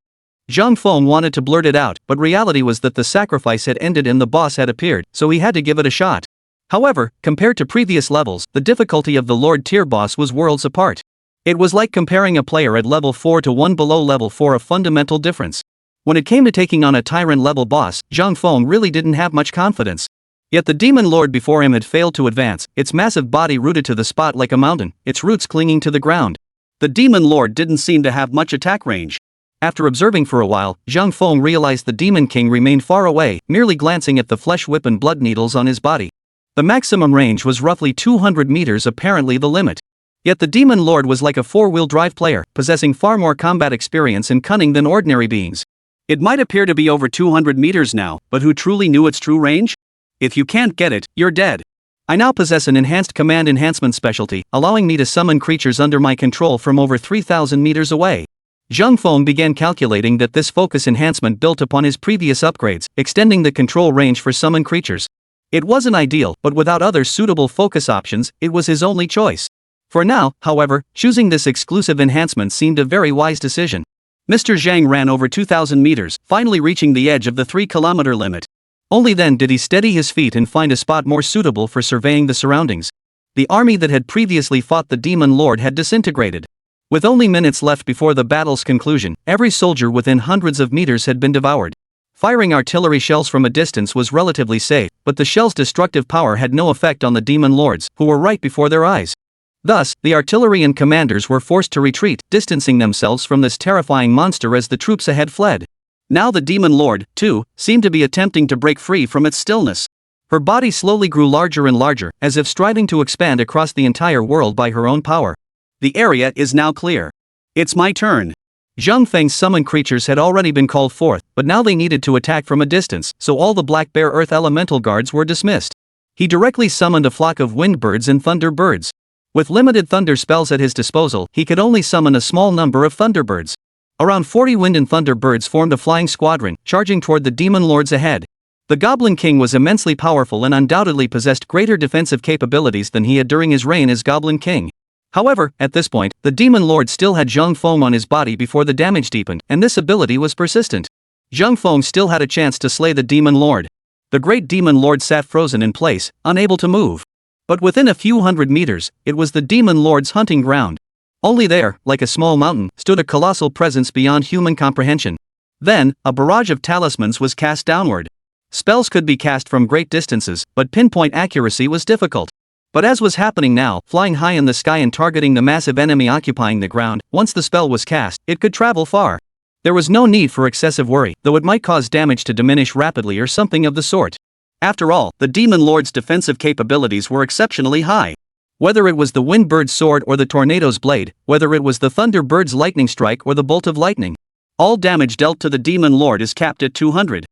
Zhang Feng wanted to blurt it out, but reality was that the sacrifice had ended and the boss had appeared, so he had to give it a shot. However, compared to previous levels, the difficulty of the Lord tier boss was worlds apart. It was like comparing a player at level 4 to one below level 4, a fundamental difference. When it came to taking on a tyrant level boss, Zhang Feng really didn't have much confidence. Yet the Demon Lord before him had failed to advance, its massive body rooted to the spot like a mountain, its roots clinging to the ground. The Demon Lord didn't seem to have much attack range. After observing for a while, Zhang Feng realized the Demon King remained far away, merely glancing at the flesh whip and blood needles on his body. The maximum range was roughly 200 meters, apparently the limit. Yet the Demon Lord was like a four-wheel drive player, possessing far more combat experience and cunning than ordinary beings. It might appear to be over 200 meters now, but who truly knew its true range? If you can't get it, you're dead. I now possess an enhanced command enhancement specialty, allowing me to summon creatures under my control from over 3,000 meters away. Zhang Feng began calculating that this focus enhancement built upon his previous upgrades, extending the control range for summoned creatures. It wasn't ideal, but without other suitable focus options, it was his only choice. For now, however, choosing this exclusive enhancement seemed a very wise decision. Mr. Zhang ran over 2,000 meters, finally reaching the edge of the 3-kilometer limit. Only then did he steady his feet and find a spot more suitable for surveying the surroundings. The army that had previously fought the Demon Lord had disintegrated. With only minutes left before the battle's conclusion, every soldier within hundreds of meters had been devoured. Firing artillery shells from a distance was relatively safe, but the shell's destructive power had no effect on the Demon Lords, who were right before their eyes. Thus, the artillery and commanders were forced to retreat, distancing themselves from this terrifying monster as the troops ahead fled. Now the Demon Lord, too, seemed to be attempting to break free from its stillness. Her body slowly grew larger and larger, as if striving to expand across the entire world by her own power. The area is now clear. It's my turn. Zhang Feng's summoned creatures had already been called forth, but now they needed to attack from a distance, so all the Black Bear Earth Elemental Guards were dismissed. He directly summoned a flock of wind birds and thunder birds. With limited thunder spells at his disposal, he could only summon a small number of thunderbirds. Around 40 wind and thunder birds formed a flying squadron, charging toward the Demon Lords ahead. The Goblin King was immensely powerful and undoubtedly possessed greater defensive capabilities than he had during his reign as Goblin King. However, at this point, the Demon Lord still had Zhang Feng on his body before the damage deepened, and this ability was persistent. Zhang Feng still had a chance to slay the Demon Lord. The great Demon Lord sat frozen in place, unable to move. But within a few hundred meters, it was the Demon Lord's hunting ground. Only there, like a small mountain, stood a colossal presence beyond human comprehension. Then, a barrage of talismans was cast downward. Spells could be cast from great distances, but pinpoint accuracy was difficult. But as was happening now, flying high in the sky and targeting the massive enemy occupying the ground, once the spell was cast, it could travel far. There was no need for excessive worry, though it might cause damage to diminish rapidly or something of the sort. After all, the Demon Lord's defensive capabilities were exceptionally high. Whether it was the Wind Bird's sword or the Tornado's blade, whether it was the Thunder Bird's lightning strike or the bolt of lightning, all damage dealt to the Demon Lord is capped at 200.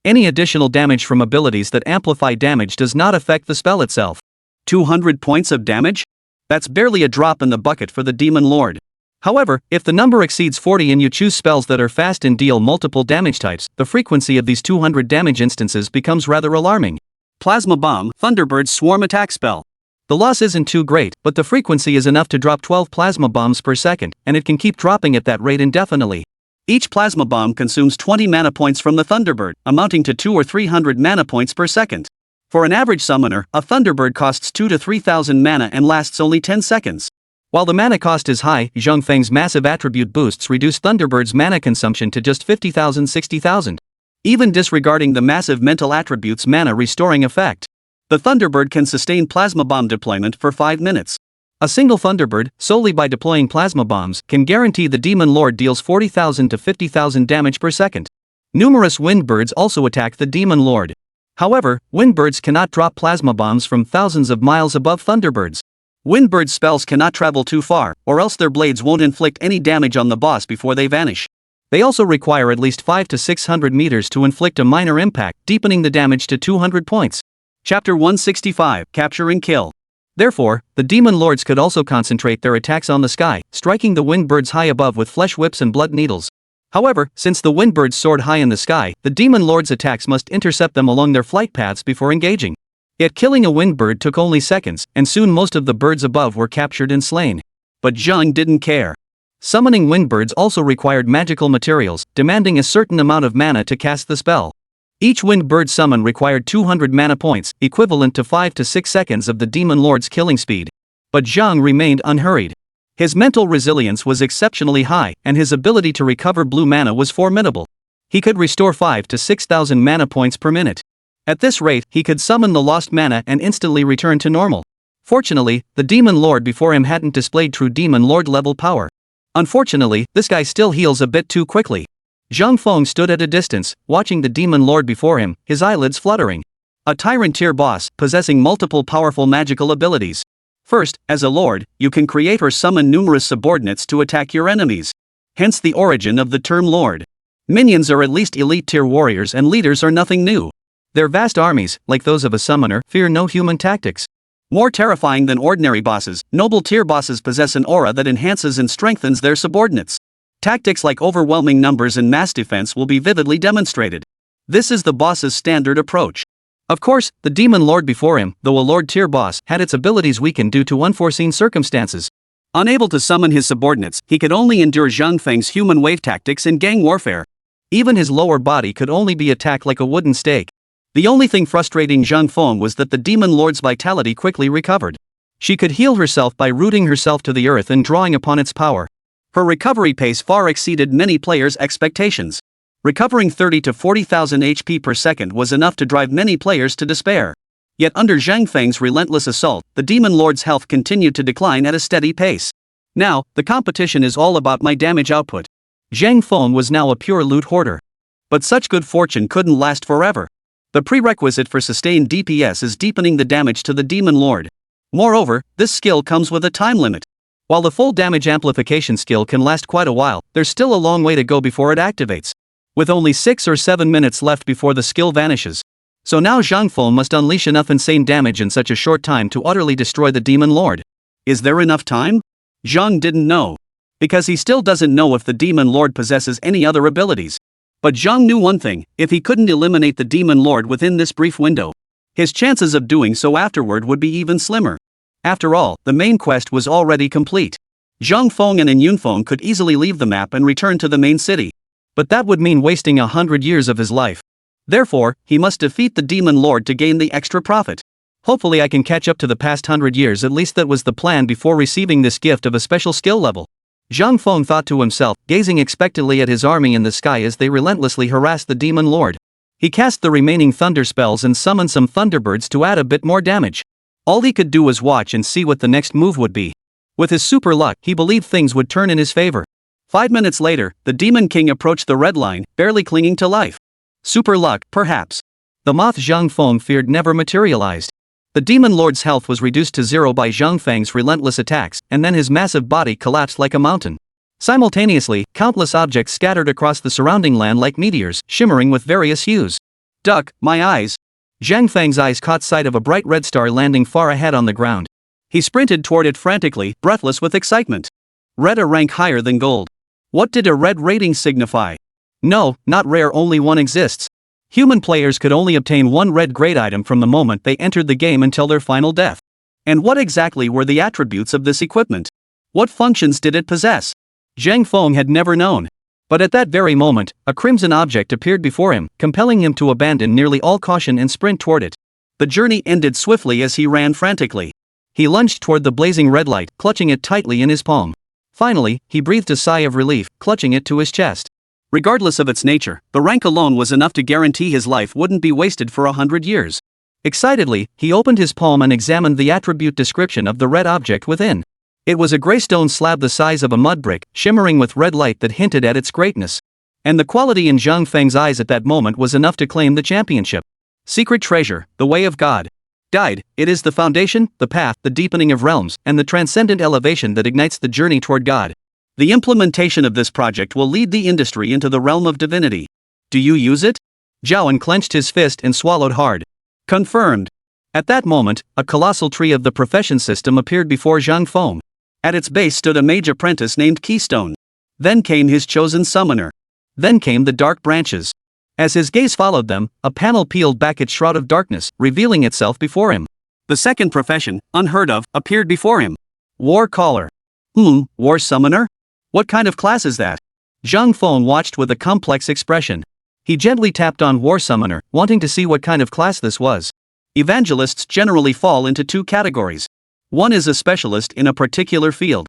Any additional damage from abilities that amplify damage does not affect the spell itself. 200 points of damage? That's barely a drop in the bucket for the Demon Lord. However, if the number exceeds 40 and you choose spells that are fast and deal multiple damage types, the frequency of these 200 damage instances becomes rather alarming. Plasma Bomb, Thunderbird's Swarm Attack Spell. The loss isn't too great, but the frequency is enough to drop 12 plasma bombs per second, and it can keep dropping at that rate indefinitely. Each plasma bomb consumes 20 mana points from the Thunderbird, amounting to 200 or 300 mana points per second. For an average summoner, a Thunderbird costs 2,000 to 3,000 mana and lasts only 10 seconds. While the mana cost is high, Zhang Feng's massive attribute boosts reduce Thunderbird's mana consumption to just 50,000 60,000. Even disregarding the massive mental attribute's mana restoring effect, the Thunderbird can sustain plasma bomb deployment for 5 minutes. A single Thunderbird, solely by deploying plasma bombs, can guarantee the Demon Lord deals 40,000 to 50,000 damage per second. Numerous wind birds also attack the Demon Lord. However, wind birds cannot drop plasma bombs from thousands of miles above Thunderbirds. Windbird spells cannot travel too far, or else their blades won't inflict any damage on the boss before they vanish. They also require at least 500 to 600 meters to inflict a minor impact, deepening the damage to 200 points. Chapter 165, Capture and Kill. Therefore, the Demon Lords could also concentrate their attacks on the sky, striking the wind birds high above with flesh whips and blood needles. However, since the wind birds soared high in the sky, the Demon Lords' attacks must intercept them along their flight paths before engaging. Yet killing a wind bird took only seconds, and soon most of the birds above were captured and slain. But Zhang didn't care. Summoning wind birds also required magical materials, demanding a certain amount of mana to cast the spell. Each wind bird summon required 200 mana points, equivalent to 5 to 6 seconds of the Demon Lord's killing speed. But Zhang remained unhurried. His mental resilience was exceptionally high, and his ability to recover blue mana was formidable. He could restore 5,000 to 6,000 mana points per minute. At this rate, he could summon the lost mana and instantly return to normal. Fortunately, the Demon Lord before him hadn't displayed true Demon Lord level power. Unfortunately, this guy still heals a bit too quickly. Zhang Feng stood at a distance, watching the Demon Lord before him, his eyelids fluttering. A Tyrant tier boss, possessing multiple powerful magical abilities. First, as a lord, you can create or summon numerous subordinates to attack your enemies. Hence the origin of the term lord. Minions are at least elite tier warriors and leaders are nothing new. Their vast armies, like those of a summoner, fear no human tactics. More terrifying than ordinary bosses, noble tier bosses possess an aura that enhances and strengthens their subordinates. Tactics like overwhelming numbers and mass defense will be vividly demonstrated. This is the boss's standard approach. Of course, the Demon Lord before him, though a Lord tier boss, had its abilities weakened due to unforeseen circumstances. Unable to summon his subordinates, he could only endure Zhang Feng's human wave tactics and gang warfare. Even his lower body could only be attacked like a wooden stake. The only thing frustrating Zhang Feng was that the Demon Lord's vitality quickly recovered. She could heal herself by rooting herself to the earth and drawing upon its power. Her recovery pace far exceeded many players' expectations. Recovering 30,000 to 40,000 HP per second was enough to drive many players to despair. Yet under Zhang Feng's relentless assault, the Demon Lord's health continued to decline at a steady pace. Now, the competition is all about my damage output. Zhang Feng was now a pure loot hoarder. But such good fortune couldn't last forever. The prerequisite for sustained DPS is deepening the damage to the Demon Lord. Moreover, this skill comes with a time limit. While the full damage amplification skill can last quite a while, there's still a long way to go before it activates. With only 6 or 7 minutes left before the skill vanishes. So now Zhang Feng must unleash enough insane damage in such a short time to utterly destroy the Demon Lord. Is there enough time? Zhang didn't know. Because he still doesn't know if the Demon Lord possesses any other abilities. But Zhang knew one thing: if he couldn't eliminate the Demon Lord within this brief window, his chances of doing so afterward would be even slimmer. After all, the main quest was already complete. Zhang Feng and Yunfeng could easily leave the map and return to the main city. But that would mean wasting 100 years of his life. Therefore, he must defeat the Demon Lord to gain the extra profit. Hopefully I can catch up to the past 100 years, at least that was the plan before receiving this gift of a special skill level. Zhang Feng thought to himself, gazing expectantly at his army in the sky as they relentlessly harassed the Demon Lord. He cast the remaining thunder spells and summoned some thunderbirds to add a bit more damage. All he could do was watch and see what the next move would be. With his super luck, he believed things would turn in his favor. 5 minutes later, the Demon King approached the red line, barely clinging to life. Super luck, perhaps. The moth Zhang Feng feared never materialized. The Demon Lord's health was reduced to 0 by Zhang Feng's relentless attacks, and then his massive body collapsed like a mountain. Simultaneously, countless objects scattered across the surrounding land like meteors, shimmering with various hues. Duck, my eyes. Zhang Feng's eyes caught sight of a bright red star landing far ahead on the ground. He sprinted toward it frantically, breathless with excitement. Red a rank higher than gold. What did a red rating signify? No, not rare, only one exists. Human players could only obtain one red grade item from the moment they entered the game until their final death. And what exactly were the attributes of this equipment? What functions did it possess? Zhang Feng had never known. But at that very moment, a crimson object appeared before him, compelling him to abandon nearly all caution and sprint toward it. The journey ended swiftly as he ran frantically. He lunged toward the blazing red light, clutching it tightly in his palm. Finally, he breathed a sigh of relief, clutching it to his chest. Regardless of its nature, the rank alone was enough to guarantee his life wouldn't be wasted for 100 years. Excitedly, he opened his palm and examined the attribute description of the red object within. It was a gray stone slab the size of a mud brick, shimmering with red light that hinted at its greatness. And the quality in Zhang Feng's eyes at that moment was enough to claim the championship. Secret treasure, the way of God. Guide, it is the foundation, the path, the deepening of realms, and the transcendent elevation that ignites the journey toward God. The implementation of this project will lead the industry into the realm of divinity. Do you use it? Zhaoan clenched his fist and swallowed hard. Confirmed. At that moment, a colossal tree of the profession system appeared before Zhang Feng. At its base stood a mage apprentice named Keystone. Then came his chosen summoner. Then came the dark branches. As his gaze followed them, a panel peeled back its shroud of darkness, revealing itself before him. The second profession, unheard of, appeared before him. War Caller. War Summoner? What kind of class is that? Zhang Feng watched with a complex expression. He gently tapped on War Summoner, wanting to see what kind of class this was. Evangelists generally fall into two categories. One is a specialist in a particular field.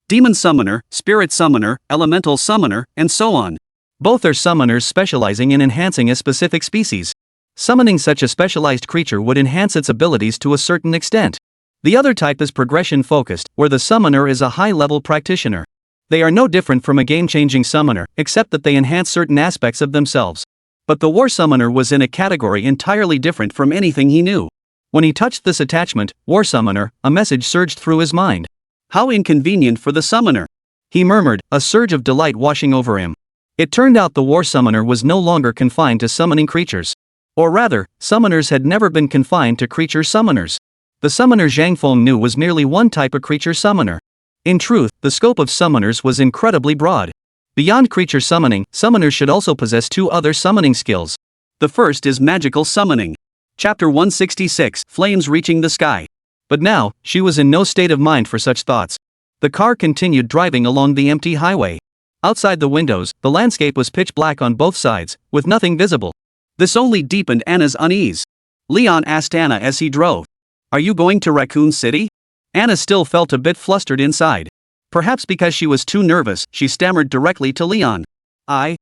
Demon Summoner, Spirit Summoner, Elemental Summoner, and so on. Both are summoners specializing in enhancing a specific species. Summoning such a specialized creature would enhance its abilities to a certain extent. The other type is progression-focused, where the summoner is a high-level practitioner. They are no different from a game-changing summoner, except that they enhance certain aspects of themselves. But the War Summoner was in a category entirely different from anything he knew. When he touched this attachment, War Summoner, a message surged through his mind. How inconvenient for the summoner! He murmured, a surge of delight washing over him. It turned out the War Summoner was no longer confined to summoning creatures. Or rather, summoners had never been confined to creature summoners. The summoner Zhang Feng knew was merely one type of creature summoner. In truth, the scope of summoners was incredibly broad. Beyond creature summoning, summoners should also possess two other summoning skills. The first is magical summoning. Chapter 166, Flames Reaching the Sky. But now, she was in no state of mind for such thoughts. The car continued driving along the empty highway. Outside the windows, the landscape was pitch black on both sides, with nothing visible. This only deepened Anna's unease. Leon asked Anna as he drove. Are you going to Raccoon City? Anna still felt a bit flustered inside. Perhaps because she was too nervous, she stammered directly to Leon. I'm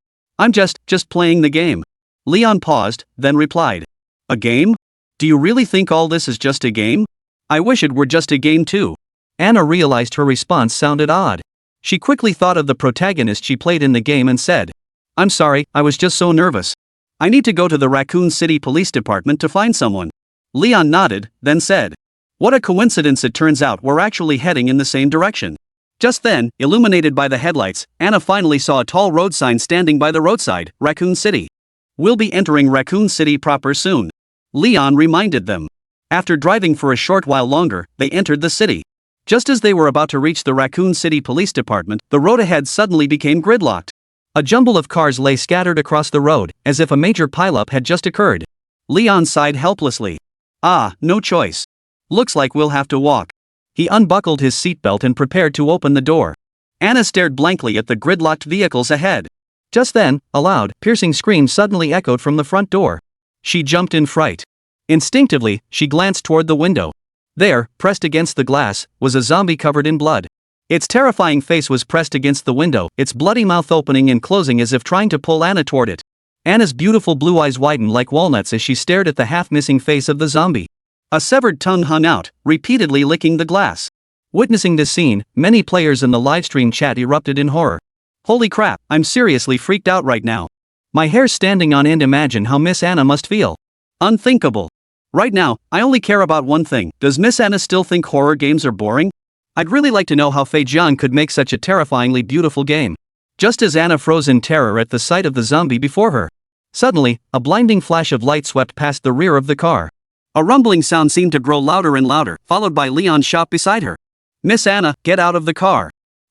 just playing the game. Leon paused, then replied. A game? Do you really think all this is just a game? I wish it were just a game too. Anna realized her response sounded odd. She quickly thought of the protagonist she played in the game and said, I'm sorry, I was just so nervous. I need to go to the Raccoon City Police Department to find someone. Leon nodded, then said, what a coincidence, it turns out we're actually heading in the same direction. Just then, illuminated by the headlights, Anna finally saw a tall road sign standing by the roadside, Raccoon City. We'll be entering Raccoon City proper soon. Leon reminded them. After driving for a short while longer, they entered the city. Just as they were about to reach the Raccoon City Police Department, the road ahead suddenly became gridlocked. A jumble of cars lay scattered across the road, as if a major pileup had just occurred. Leon sighed helplessly. No choice. Looks like we'll have to walk. He unbuckled his seatbelt and prepared to open the door. Anna stared blankly at the gridlocked vehicles ahead. Just then, a loud, piercing scream suddenly echoed from the front door. She jumped in fright. Instinctively, she glanced toward the window. There, pressed against the glass, was a zombie covered in blood. Its terrifying face was pressed against the window, its bloody mouth opening and closing as if trying to pull Anna toward it. Anna's beautiful blue eyes widened like walnuts as she stared at the half-missing face of the zombie. A severed tongue hung out, repeatedly licking the glass. Witnessing this scene, many players in the livestream chat erupted in horror. Holy crap, I'm seriously freaked out right now. My hair's standing on end. Imagine how Miss Anna must feel. Unthinkable. Right now, I only care about one thing. Does Miss Anna still think horror games are boring? I'd really like to know how Fei Jiang could make such a terrifyingly beautiful game. Just as Anna froze in terror at the sight of the zombie before her. Suddenly, a blinding flash of light swept past the rear of the car. A rumbling sound seemed to grow louder and louder, followed by Leon's shot beside her. Miss Anna, get out of the car.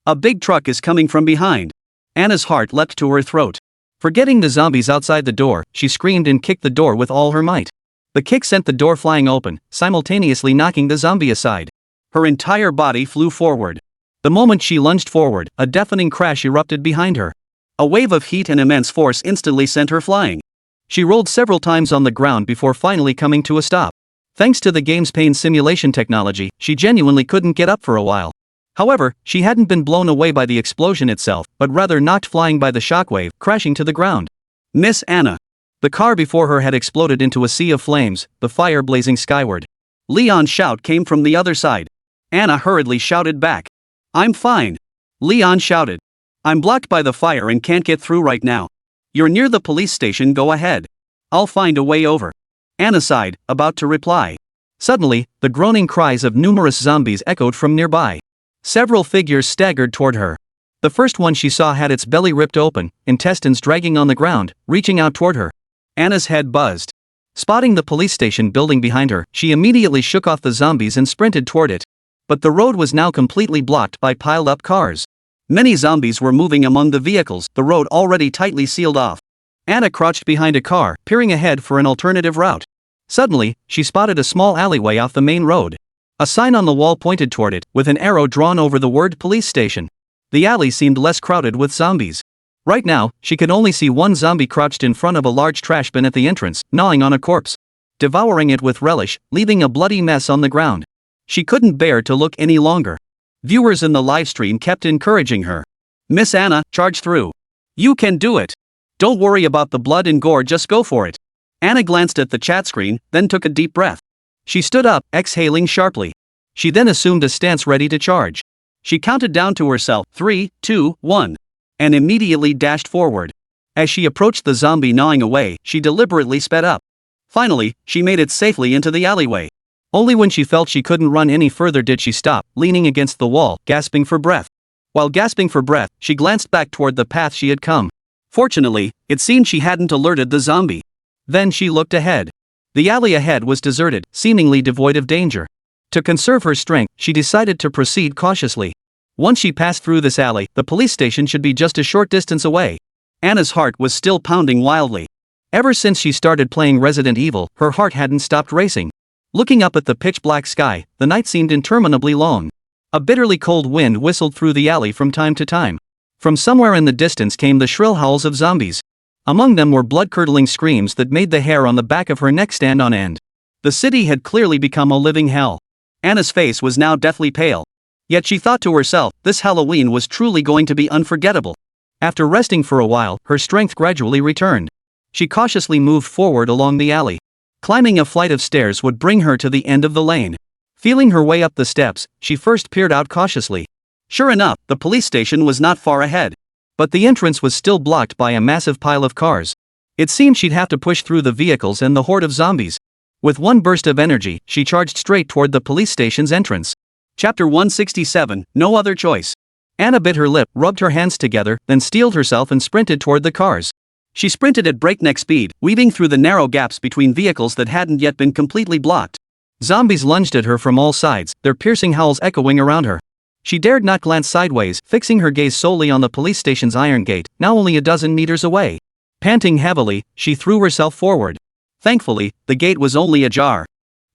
A big truck is coming from behind. Anna's heart leapt to her throat. Forgetting the zombies outside the door, she screamed and kicked the door with all her might. The kick sent the door flying open, simultaneously knocking the zombie aside. Her entire body flew forward. The moment she lunged forward, a deafening crash erupted behind her. A wave of heat and immense force instantly sent her flying. She rolled several times on the ground before finally coming to a stop. Thanks to the game's pain simulation technology, she genuinely couldn't get up for a while. However, she hadn't been blown away by the explosion itself, but rather knocked flying by the shockwave, crashing to the ground. Miss Anna. The car before her had exploded into a sea of flames, the fire blazing skyward. Leon's shout came from the other side. Anna hurriedly shouted back. I'm fine. Leon shouted. I'm blocked by the fire and can't get through right now. You're near the police station, go ahead. I'll find a way over. Anna sighed, about to reply. Suddenly, the groaning cries of numerous zombies echoed from nearby. Several figures staggered toward her. The first one she saw had its belly ripped open, intestines dragging on the ground, reaching out toward her. Anna's head buzzed. Spotting the police station building behind her, she immediately shook off the zombies and sprinted toward it. But the road was now completely blocked by piled-up cars. Many zombies were moving among the vehicles, the road already tightly sealed off. Anna crouched behind a car, peering ahead for an alternative route. Suddenly, she spotted a small alleyway off the main road. A sign on the wall pointed toward it, with an arrow drawn over the word police station. The alley seemed less crowded with zombies. Right now, she could only see one zombie crouched in front of a large trash bin at the entrance, gnawing on a corpse. Devouring it with relish, leaving a bloody mess on the ground. She couldn't bear to look any longer. Viewers in the livestream kept encouraging her. Miss Anna, charge through. You can do it. Don't worry about the blood and gore, just go for it. Anna glanced at the chat screen, then took a deep breath. She stood up, exhaling sharply. She then assumed a stance ready to charge. She counted down to herself, 3, 2, 1, and immediately dashed forward. As she approached the zombie gnawing away, she deliberately sped up. Finally, she made it safely into the alleyway. Only when she felt she couldn't run any further did she stop, leaning against the wall, gasping for breath. While gasping for breath, she glanced back toward the path she had come. Fortunately, it seemed she hadn't alerted the zombie. Then she looked ahead. The alley ahead was deserted, seemingly devoid of danger. To conserve her strength, she decided to proceed cautiously. Once she passed through this alley, the police station should be just a short distance away. Anna's heart was still pounding wildly. Ever since she started playing Resident Evil, her heart hadn't stopped racing. Looking up at the pitch-black sky, the night seemed interminably long. A bitterly cold wind whistled through the alley from time to time. From somewhere in the distance came the shrill howls of zombies. Among them were blood-curdling screams that made the hair on the back of her neck stand on end. The city had clearly become a living hell. Anna's face was now deathly pale. Yet she thought to herself, this Halloween was truly going to be unforgettable. After resting for a while, her strength gradually returned. She cautiously moved forward along the alley. Climbing a flight of stairs would bring her to the end of the lane. Feeling her way up the steps, she first peered out cautiously. Sure enough, the police station was not far ahead. But the entrance was still blocked by a massive pile of cars. It seemed she'd have to push through the vehicles and the horde of zombies. With one burst of energy, she charged straight toward the police station's entrance. Chapter 167, No Other Choice. Anna bit her lip, rubbed her hands together, then steeled herself and sprinted toward the cars. She sprinted at breakneck speed, weaving through the narrow gaps between vehicles that hadn't yet been completely blocked. Zombies lunged at her from all sides, their piercing howls echoing around her. She dared not glance sideways, fixing her gaze solely on the police station's iron gate, now only a dozen meters away. Panting heavily, she threw herself forward. Thankfully, the gate was only ajar.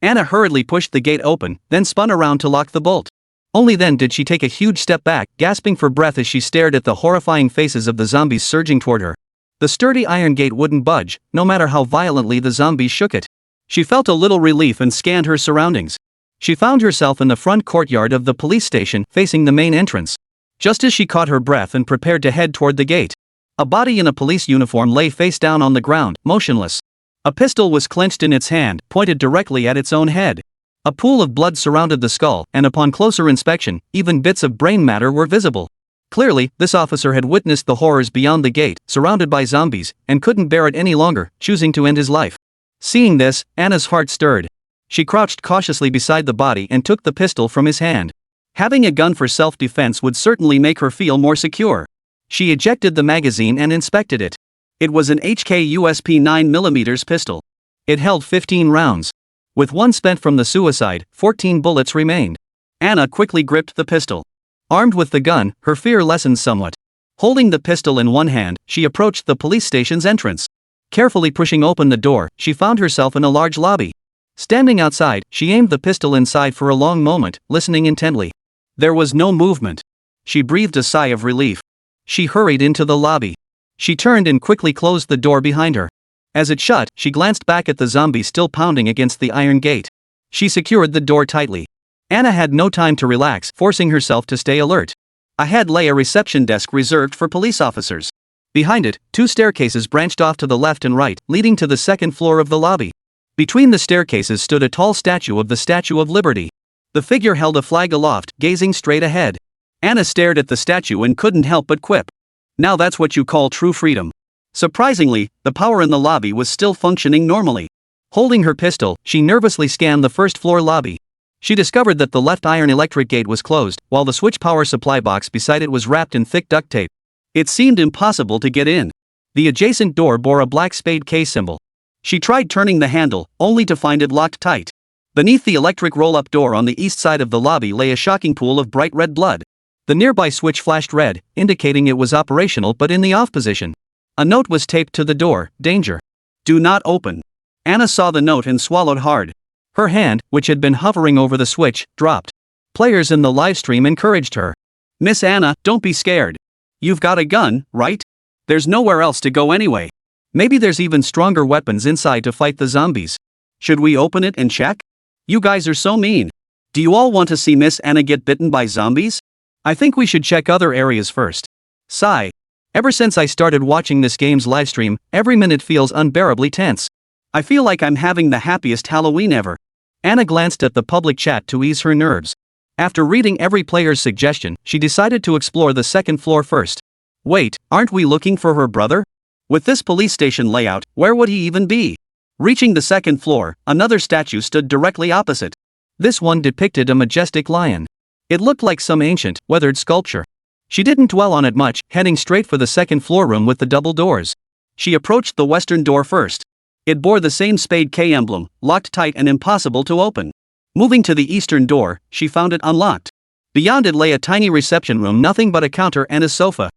Anna hurriedly pushed the gate open, then spun around to lock the bolt. Only then did she take a huge step back, gasping for breath as she stared at the horrifying faces of the zombies surging toward her. The sturdy iron gate wouldn't budge, no matter how violently the zombies shook it. She felt a little relief and scanned her surroundings. She found herself in the front courtyard of the police station, facing the main entrance. Just as she caught her breath and prepared to head toward the gate, a body in a police uniform lay face down on the ground, motionless. A pistol was clenched in its hand, pointed directly at its own head. A pool of blood surrounded the skull, and upon closer inspection, even bits of brain matter were visible. Clearly, this officer had witnessed the horrors beyond the gate, surrounded by zombies, and couldn't bear it any longer, choosing to end his life. Seeing this, Anna's heart stirred. She crouched cautiously beside the body and took the pistol from his hand. Having a gun for self-defense would certainly make her feel more secure. She ejected the magazine and inspected it. It was an HK USP 9mm pistol. It held 15 rounds. With one spent from the suicide, 14 bullets remained. Anna quickly gripped the pistol. Armed with the gun, her fear lessened somewhat. Holding the pistol in one hand, she approached the police station's entrance. Carefully pushing open the door, she found herself in a large lobby. Standing outside, she aimed the pistol inside for a long moment, listening intently. There was no movement. She breathed a sigh of relief. She hurried into the lobby. She turned and quickly closed the door behind her. As it shut, she glanced back at the zombie still pounding against the iron gate. She secured the door tightly. Anna had no time to relax, forcing herself to stay alert. Ahead lay a reception desk reserved for police officers. Behind it, 2 staircases branched off to the left and right, leading to the second floor of the lobby. Between the staircases stood a tall statue of the Statue of Liberty. The figure held a flag aloft, gazing straight ahead. Anna stared at the statue and couldn't help but quip. Now that's what you call true freedom. Surprisingly, the power in the lobby was still functioning normally. Holding her pistol, she nervously scanned the first floor lobby. She discovered that the left iron electric gate was closed, while the switch power supply box beside it was wrapped in thick duct tape. It seemed impossible to get in. The adjacent door bore a black spade K symbol. She tried turning the handle, only to find it locked tight. Beneath the electric roll-up door on the east side of the lobby lay a shocking pool of bright red blood. The nearby switch flashed red, indicating it was operational but in the off position. A note was taped to the door, "Danger. Do not open." Anna saw the note and swallowed hard. Her hand, which had been hovering over the switch, dropped. Players in the livestream encouraged her. "Miss Anna, don't be scared. You've got a gun, right? There's nowhere else to go anyway. Maybe there's even stronger weapons inside to fight the zombies. Should we open it and check? You guys are so mean. Do you all want to see Miss Anna get bitten by zombies? I think we should check other areas first." Sigh. Ever since I started watching this game's livestream, every minute feels unbearably tense. I feel like I'm having the happiest Halloween ever. Anna glanced at the public chat to ease her nerves. After reading every player's suggestion, she decided to explore the second floor first. Wait, aren't we looking for her brother? With this police station layout, where would he even be? Reaching the second floor, another statue stood directly opposite. This one depicted a majestic lion. It looked like some ancient, weathered sculpture. She didn't dwell on it much, heading straight for the second floor room with the double doors. She approached the western door first. It bore the same spade K emblem, locked tight and impossible to open. Moving to the eastern door, she found it unlocked. Beyond it lay a tiny reception room, nothing but a counter and a sofa.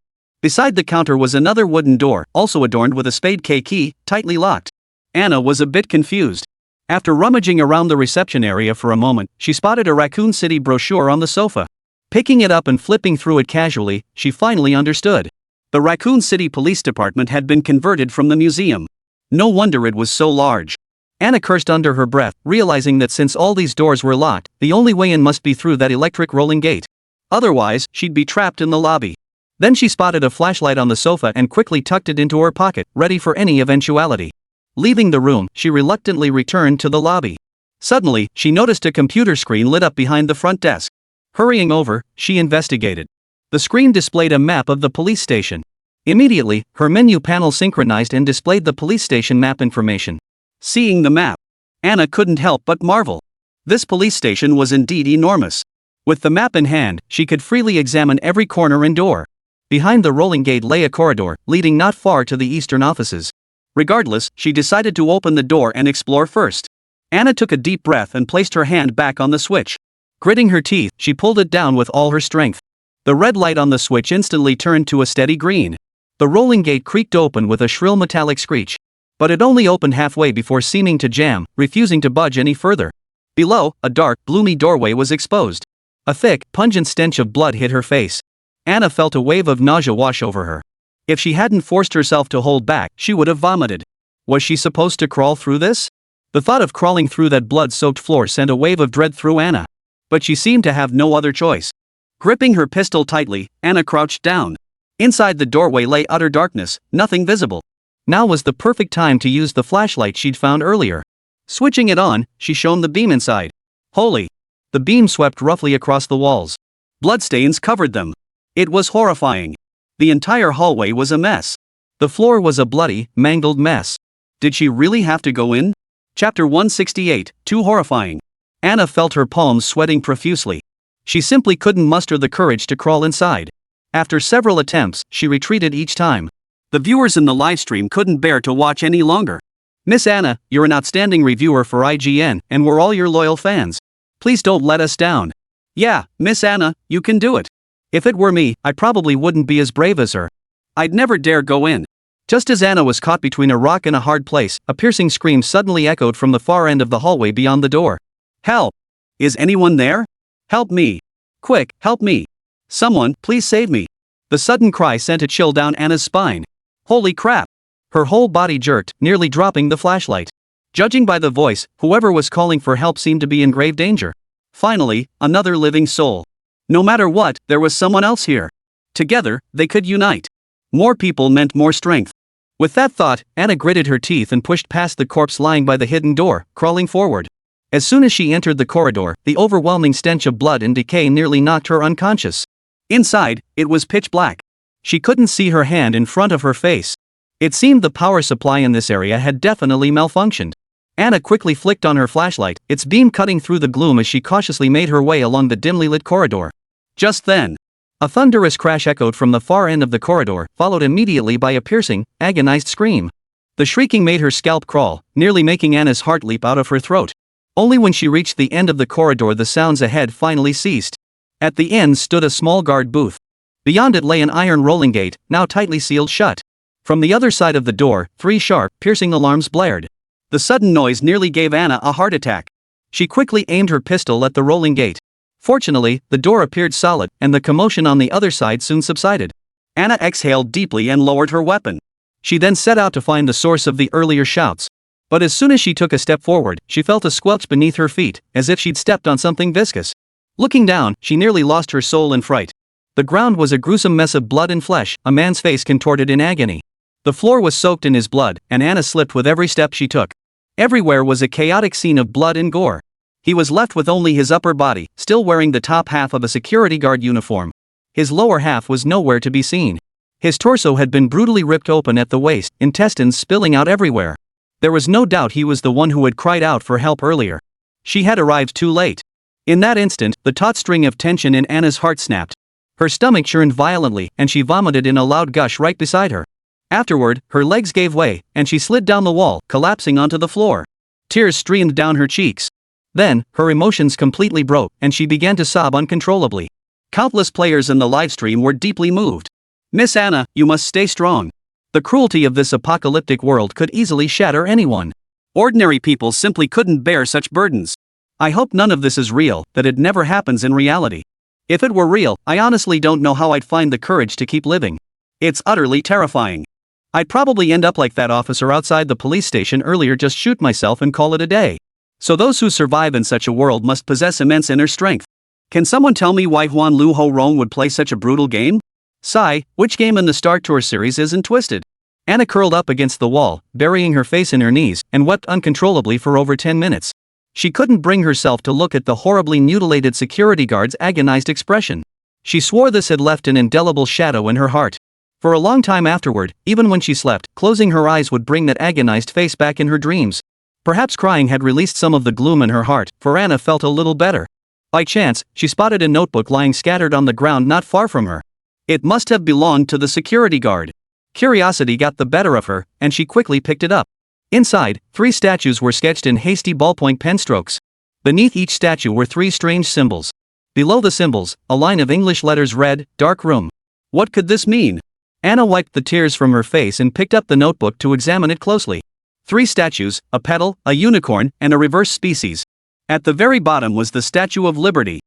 Beside the counter was another wooden door, also adorned with a spade K key, tightly locked. Anna was a bit confused. After rummaging around the reception area for a moment, she spotted a Raccoon City brochure on the sofa. Picking it up and flipping through it casually, she finally understood. The Raccoon City Police Department had been converted from the museum. No wonder it was so large. Anna cursed under her breath, realizing that since all these doors were locked, the only way in must be through that electric rolling gate. Otherwise, she'd be trapped in the lobby. Then she spotted a flashlight on the sofa and quickly tucked it into her pocket, ready for any eventuality. Leaving the room, she reluctantly returned to the lobby. Suddenly, she noticed a computer screen lit up behind the front desk. Hurrying over, she investigated. The screen displayed a map of the police station. Immediately, her menu panel synchronized and displayed the police station map information. Seeing the map, Anna couldn't help but marvel. This police station was indeed enormous. With the map in hand, she could freely examine every corner and door. Behind the rolling gate lay a corridor, leading not far to the eastern offices. Regardless, she decided to open the door and explore first. Anna took a deep breath and placed her hand back on the switch. Gritting her teeth, she pulled it down with all her strength. The red light on the switch instantly turned to a steady green. The rolling gate creaked open with a shrill metallic screech. But it only opened halfway before seeming to jam, refusing to budge any further. Below, a dark, gloomy doorway was exposed. A thick, pungent stench of blood hit her face. Anna felt a wave of nausea wash over her. If she hadn't forced herself to hold back, she would have vomited. Was she supposed to crawl through this? The thought of crawling through that blood-soaked floor sent a wave of dread through Anna. But she seemed to have no other choice. Gripping her pistol tightly, Anna crouched down. Inside the doorway lay utter darkness, nothing visible. Now was the perfect time to use the flashlight she'd found earlier. Switching it on, she shone the beam inside. Holy! The beam swept roughly across the walls. Bloodstains covered them. It was horrifying. The entire hallway was a mess. The floor was a bloody, mangled mess. Did she really have to go in? Chapter 168, Too Horrifying. Anna felt her palms sweating profusely. She simply couldn't muster the courage to crawl inside. After several attempts, she retreated each time. The viewers in the livestream couldn't bear to watch any longer. Miss Anna, you're an outstanding reviewer for IGN, and we're all your loyal fans. Please don't let us down. Yeah, Miss Anna, you can do it. If it were me, I probably wouldn't be as brave as her. I'd never dare go in. Just as Anna was caught between a rock and a hard place, a piercing scream suddenly echoed from the far end of the hallway beyond the door. Help! Is anyone there? Help me! Quick, help me! Someone, please save me! The sudden cry sent a chill down Anna's spine. Holy crap! Her whole body jerked, nearly dropping the flashlight. Judging by the voice, whoever was calling for help seemed to be in grave danger. Finally, another living soul. No matter what, there was someone else here. Together, they could unite. More people meant more strength. With that thought, Anna gritted her teeth and pushed past the corpse lying by the hidden door, crawling forward. As soon as she entered the corridor, the overwhelming stench of blood and decay nearly knocked her unconscious. Inside, it was pitch black. She couldn't see her hand in front of her face. It seemed the power supply in this area had definitely malfunctioned. Anna quickly flicked on her flashlight, its beam cutting through the gloom as she cautiously made her way along the dimly lit corridor. Just then, a thunderous crash echoed from the far end of the corridor, followed immediately by a piercing, agonized scream. The shrieking made her scalp crawl, nearly making Anna's heart leap out of her throat. Only when she reached the end of the corridor the sounds ahead finally ceased. At the end stood a small guard booth. Beyond it lay an iron rolling gate, now tightly sealed shut. From the other side of the door, 3 sharp, piercing alarms blared. The sudden noise nearly gave Anna a heart attack. She quickly aimed her pistol at the rolling gate. Fortunately, the door appeared solid, and the commotion on the other side soon subsided. Anna exhaled deeply and lowered her weapon. She then set out to find the source of the earlier shouts. But as soon as she took a step forward, she felt a squelch beneath her feet, as if she'd stepped on something viscous. Looking down, she nearly lost her soul in fright. The ground was a gruesome mess of blood and flesh, a man's face contorted in agony. The floor was soaked in his blood, and Anna slipped with every step she took. Everywhere was a chaotic scene of blood and gore. He was left with only his upper body, still wearing the top half of a security guard uniform. His lower half was nowhere to be seen. His torso had been brutally ripped open at the waist, intestines spilling out everywhere. There was no doubt he was the one who had cried out for help earlier. She had arrived too late. In that instant, the taut string of tension in Anna's heart snapped. Her stomach churned violently, and she vomited in a loud gush right beside her. Afterward, her legs gave way, and she slid down the wall, collapsing onto the floor. Tears streamed down her cheeks. Then, her emotions completely broke, and she began to sob uncontrollably. Countless players in the livestream were deeply moved. Miss Anna, you must stay strong. The cruelty of this apocalyptic world could easily shatter anyone. Ordinary people simply couldn't bear such burdens. I hope none of this is real, that it never happens in reality. If it were real, I honestly don't know how I'd find the courage to keep living. It's utterly terrifying. I'd probably end up like that officer outside the police station earlier, just shoot myself and call it a day. So those who survive in such a world must possess immense inner strength. Can someone tell me why Huan Lu Ho Rong would play such a brutal game? Sigh, which game in the Star Tour series isn't twisted? Anna curled up against the wall, burying her face in her knees, and wept uncontrollably for over 10 minutes. She couldn't bring herself to look at the horribly mutilated security guard's agonized expression. She swore this had left an indelible shadow in her heart. For a long time afterward, even when she slept, closing her eyes would bring that agonized face back in her dreams. Perhaps crying had released some of the gloom in her heart, for Anna felt a little better. By chance, she spotted a notebook lying scattered on the ground not far from her. It must have belonged to the security guard. Curiosity got the better of her, and she quickly picked it up. Inside, 3 statues were sketched in hasty ballpoint pen strokes. Beneath each statue were 3 strange symbols. Below the symbols, a line of English letters read, "Dark Room." What could this mean? Anna wiped the tears from her face and picked up the notebook to examine it closely. 3 statues, a petal, a unicorn, and a reverse species. At the very bottom was the Statue of Liberty.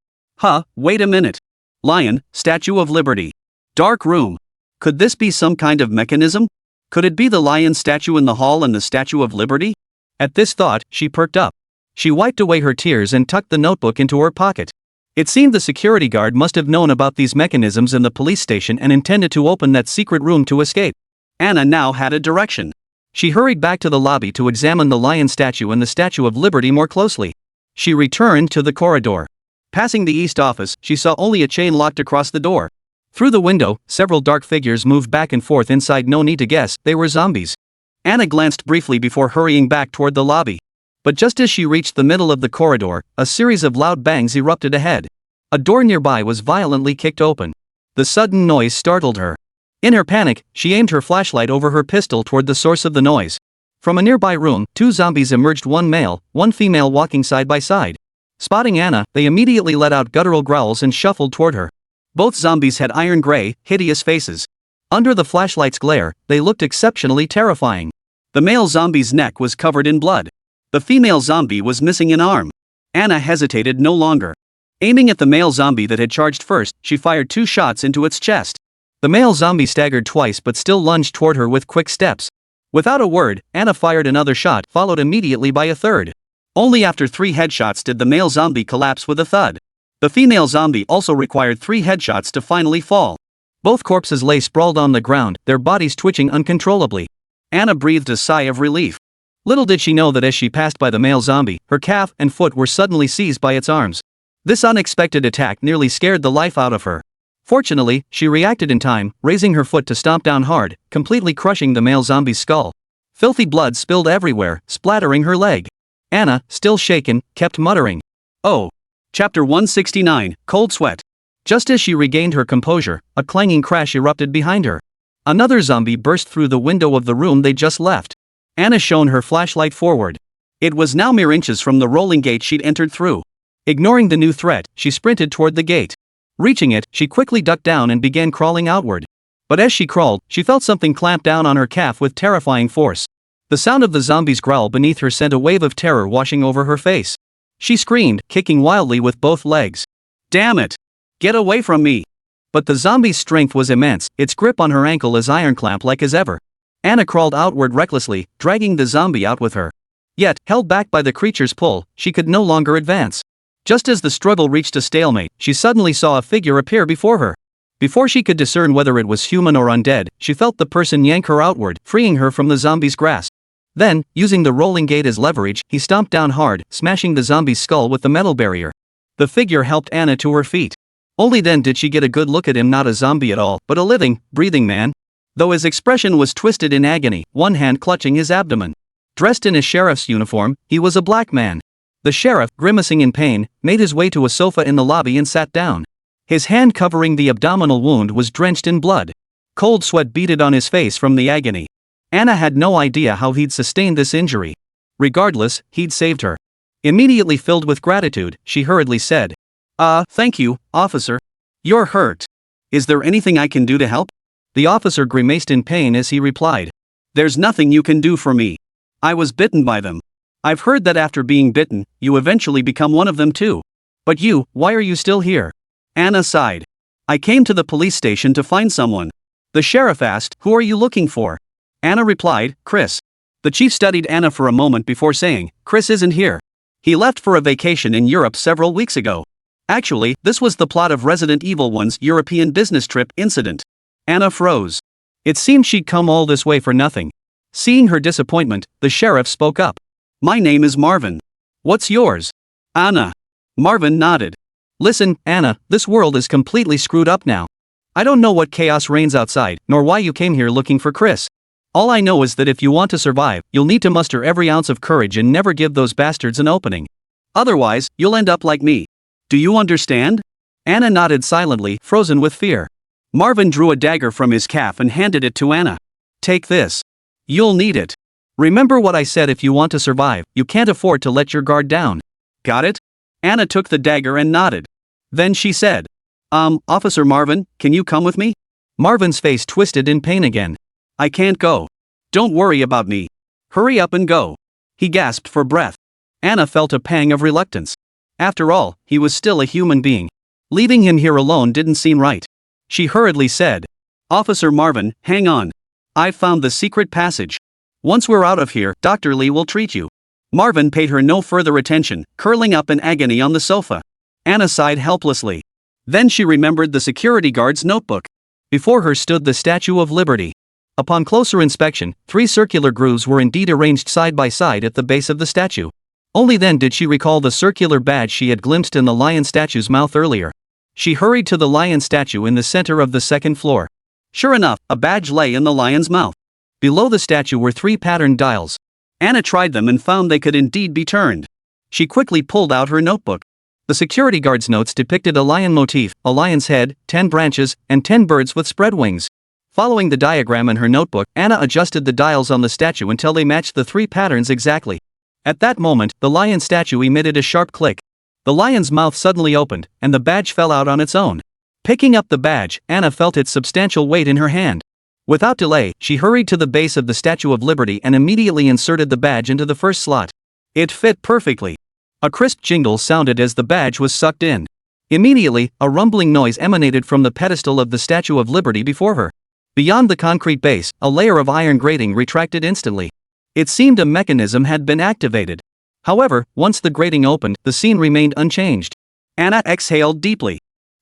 Wait a minute. Lion, Statue of Liberty. Dark Room. Could this be some kind of mechanism? Could it be the lion statue in the hall and the Statue of Liberty? At this thought, she perked up. She wiped away her tears and tucked the notebook into her pocket. It seemed the security guard must have known about these mechanisms in the police station and intended to open that secret room to escape. Anna now had a direction. She hurried back to the lobby to examine the lion statue and the Statue of Liberty more closely. She returned to the corridor. Passing the east office, she saw only a chain locked across the door. Through the window, several dark figures moved back and forth inside. No need to guess, they were zombies. Anna glanced briefly before hurrying back toward the lobby. But just as she reached the middle of the corridor, a series of loud bangs erupted ahead. A door nearby was violently kicked open. The sudden noise startled her. In her panic, she aimed her flashlight over her pistol toward the source of the noise. From a nearby room, 2 zombies emerged, one male, one female, walking side by side. Spotting Anna, they immediately let out guttural growls and shuffled toward her. Both zombies had iron gray, hideous faces. Under the flashlight's glare, they looked exceptionally terrifying. The male zombie's neck was covered in blood. The female zombie was missing an arm. Anna hesitated no longer. Aiming at the male zombie that had charged first, she fired 2 shots into its chest. The male zombie staggered twice but still lunged toward her with quick steps. Without a word, Anna fired another shot, followed immediately by a third. Only after 3 headshots did the male zombie collapse with a thud. The female zombie also required 3 headshots to finally fall. Both corpses lay sprawled on the ground, their bodies twitching uncontrollably. Anna breathed a sigh of relief. Little did she know that as she passed by the male zombie, her calf and foot were suddenly seized by its arms. This unexpected attack nearly scared the life out of her. Fortunately, she reacted in time, raising her foot to stomp down hard, completely crushing the male zombie's skull. Filthy blood spilled everywhere, splattering her leg. Anna, still shaken, kept muttering. Oh. Chapter 169, Cold Sweat. Just as she regained her composure, a clanging crash erupted behind her. Another zombie burst through the window of the room they just left. Anna shone her flashlight forward. It was now mere inches from the rolling gate she'd entered through. Ignoring the new threat, she sprinted toward the gate. Reaching it, she quickly ducked down and began crawling outward. But as she crawled, she felt something clamp down on her calf with terrifying force. The sound of the zombie's growl beneath her sent a wave of terror washing over her face. She screamed, kicking wildly with both legs. Damn it! Get away from me! But the zombie's strength was immense, its grip on her ankle as ironclap-like as ever. Anna crawled outward recklessly, dragging the zombie out with her. Yet, held back by the creature's pull, she could no longer advance. Just as the struggle reached a stalemate, she suddenly saw a figure appear before her. Before she could discern whether it was human or undead, she felt the person yank her outward, freeing her from the zombie's grasp. Then, using the rolling gate as leverage, he stomped down hard, smashing the zombie's skull with the metal barrier. The figure helped Anna to her feet. Only then did she get a good look at him, not a zombie at all, but a living, breathing man. Though his expression was twisted in agony, one hand clutching his abdomen. Dressed in a sheriff's uniform, he was a black man. The sheriff, grimacing in pain, made his way to a sofa in the lobby and sat down. His hand covering the abdominal wound was drenched in blood. Cold sweat beaded on his face from the agony. Anna had no idea how he'd sustained this injury. Regardless, he'd saved her. Immediately filled with gratitude, she hurriedly said, Thank you, officer. You're hurt. Is there anything I can do to help?" The officer grimaced in pain as he replied, "There's nothing you can do for me. I was bitten by them. I've heard that after being bitten, you eventually become one of them too. But you, why are you still here?" Anna sighed. "I came to the police station to find someone." The sheriff asked, "Who are you looking for?" Anna replied, "Chris." The chief studied Anna for a moment before saying, "Chris isn't here. He left for a vacation in Europe several weeks ago. Actually, this was the plot of Resident Evil 1's European business trip incident." Anna froze. It seemed she'd come all this way for nothing. Seeing her disappointment, the sheriff spoke up. "My name is Marvin. What's yours?" "Anna." Marvin nodded. "Listen, Anna, this world is completely screwed up now. I don't know what chaos reigns outside, nor why you came here looking for Chris. All I know is that if you want to survive, you'll need to muster every ounce of courage and never give those bastards an opening. Otherwise, you'll end up like me. Do you understand?" Anna nodded silently, frozen with fear. Marvin drew a dagger from his calf and handed it to Anna. "Take this. You'll need it. Remember what I said, if you want to survive, you can't afford to let your guard down. Got it?" Anna took the dagger and nodded. Then she said, Officer Marvin, can you come with me?" Marvin's face twisted in pain again. "I can't go. Don't worry about me. Hurry up and go." He gasped for breath. Anna felt a pang of reluctance. After all, he was still a human being. Leaving him here alone didn't seem right. She hurriedly said, "Officer Marvin, hang on. I've found the secret passage. Once we're out of here, Dr. Lee will treat you." Marvin paid her no further attention, curling up in agony on the sofa. Anna sighed helplessly. Then she remembered the security guard's notebook. Before her stood the Statue of Liberty. Upon closer inspection, 3 circular grooves were indeed arranged side by side at the base of the statue. Only then did she recall the circular badge she had glimpsed in the lion statue's mouth earlier. She hurried to the lion statue in the center of the second floor. Sure enough, a badge lay in the lion's mouth. Below the statue were 3 patterned dials. Anna tried them and found they could indeed be turned. She quickly pulled out her notebook. The security guard's notes depicted a lion motif, a lion's head, 10 branches, and 10 birds with spread wings. Following the diagram in her notebook, Anna adjusted the dials on the statue until they matched the 3 patterns exactly. At that moment, the lion statue emitted a sharp click. The lion's mouth suddenly opened, and the badge fell out on its own. Picking up the badge, Anna felt its substantial weight in her hand. Without delay, she hurried to the base of the Statue of Liberty and immediately inserted the badge into the first slot. It fit perfectly. A crisp jingle sounded as the badge was sucked in. Immediately, a rumbling noise emanated from the pedestal of the Statue of Liberty before her. Beyond the concrete base, a layer of iron grating retracted instantly. It seemed a mechanism had been activated. However, once the grating opened, the scene remained unchanged. Anna exhaled deeply.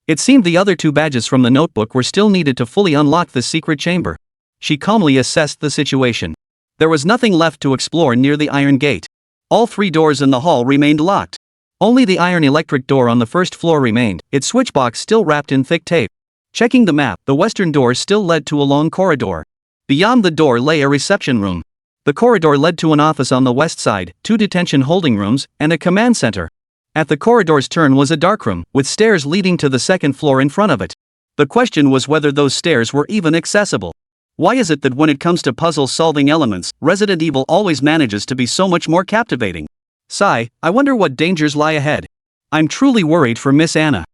It seemed the other two badges from the notebook were still needed to fully unlock the secret chamber. She calmly assessed the situation. There was nothing left to explore near the iron gate. All three doors in the hall remained locked. Only the iron electric door on the first floor remained, its switchbox still wrapped in thick tape. Checking the map, the western door still led to a long corridor. Beyond the door lay a reception room. The corridor led to an office on the west side, 2 detention holding rooms, and a command center. At the corridor's turn was a darkroom, with stairs leading to the second floor in front of it. The question was whether those stairs were even accessible. Why is it that when it comes to puzzle-solving elements, Resident Evil always manages to be so much more captivating? Sigh, I wonder what dangers lie ahead. I'm truly worried for Miss Anna.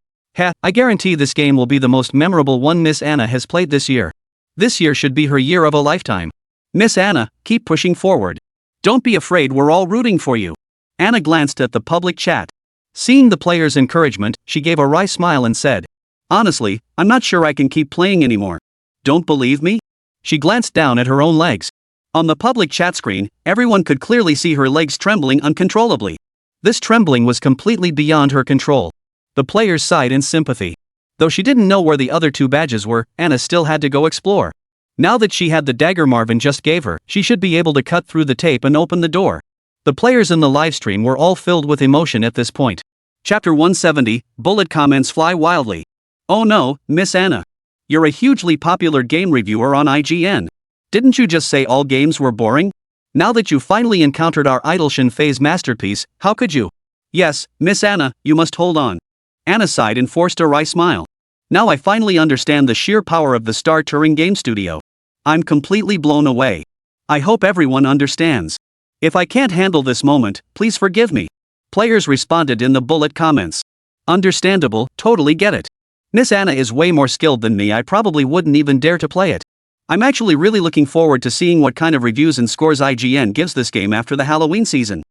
I guarantee this game will be the most memorable one Miss Anna has played this year. This year should be her year of a lifetime. Miss Anna, keep pushing forward. Don't be afraid, we're all rooting for you. Anna glanced at the public chat. Seeing the players' encouragement, she gave a wry smile and said, "Honestly, I'm not sure I can keep playing anymore. Don't believe me?" She glanced down at her own legs. On the public chat screen, everyone could clearly see her legs trembling uncontrollably. This trembling was completely beyond her control. The players sighed in sympathy. Though she didn't know where the other two badges were, Anna still had to go explore. Now that she had the dagger Marvin just gave her, she should be able to cut through the tape and open the door. The players in the livestream were all filled with emotion at this point. Chapter 170, Bullet comments fly wildly. Oh no, Miss Anna. You're a hugely popular game reviewer on IGN. Didn't you just say all games were boring? Now that you finally encountered our idol Shenfei's masterpiece, how could you? Yes, Miss Anna, you must hold on. Anna sighed and forced a wry smile. Now I finally understand the sheer power of the Star Turing Game Studio. I'm completely blown away. I hope everyone understands. If I can't handle this moment, please forgive me. Players responded in the bullet comments. Understandable, totally get it. Miss Anna is way more skilled than me, I probably wouldn't even dare to play it. I'm actually really looking forward to seeing what kind of reviews and scores IGN gives this game after the Halloween season.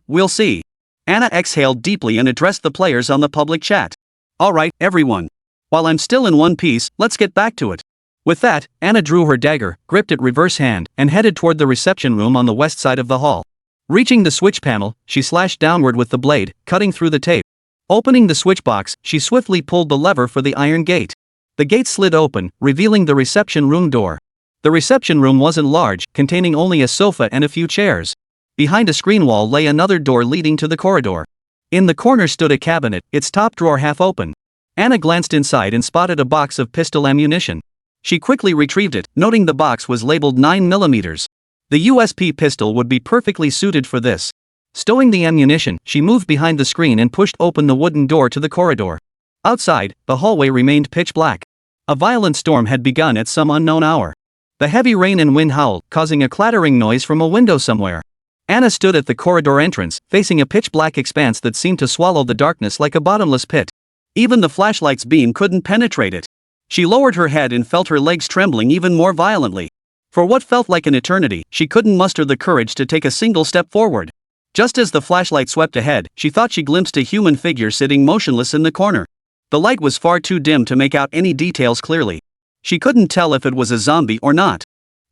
We'll see. Anna exhaled deeply and addressed the players on the public chat. Alright, everyone. While I'm still in one piece, let's get back to it. With that, Anna drew her dagger, gripped it reverse hand, and headed toward the reception room on the west side of the hall. Reaching the switch panel, she slashed downward with the blade, cutting through the tape. Opening the switch box, she swiftly pulled the lever for the iron gate. The gate slid open, revealing the reception room door. The reception room wasn't large, containing only a sofa and a few chairs. Behind a screen wall lay another door leading to the corridor. In the corner stood a cabinet, its top drawer half open. Anna glanced inside and spotted a box of pistol ammunition. She quickly retrieved it, noting the box was labeled 9mm. The USP pistol would be perfectly suited for this. Stowing the ammunition, she moved behind the screen and pushed open the wooden door to the corridor. Outside, the hallway remained pitch black. A violent storm had begun at some unknown hour. The heavy rain and wind howled, causing a clattering noise from a window somewhere. Anna stood at the corridor entrance, facing a pitch-black expanse that seemed to swallow the darkness like a bottomless pit. Even the flashlight's beam couldn't penetrate it. She lowered her head and felt her legs trembling even more violently. For what felt like an eternity, she couldn't muster the courage to take a single step forward. Just as the flashlight swept ahead, she thought she glimpsed a human figure sitting motionless in the corner. The light was far too dim to make out any details clearly. She couldn't tell if it was a zombie or not.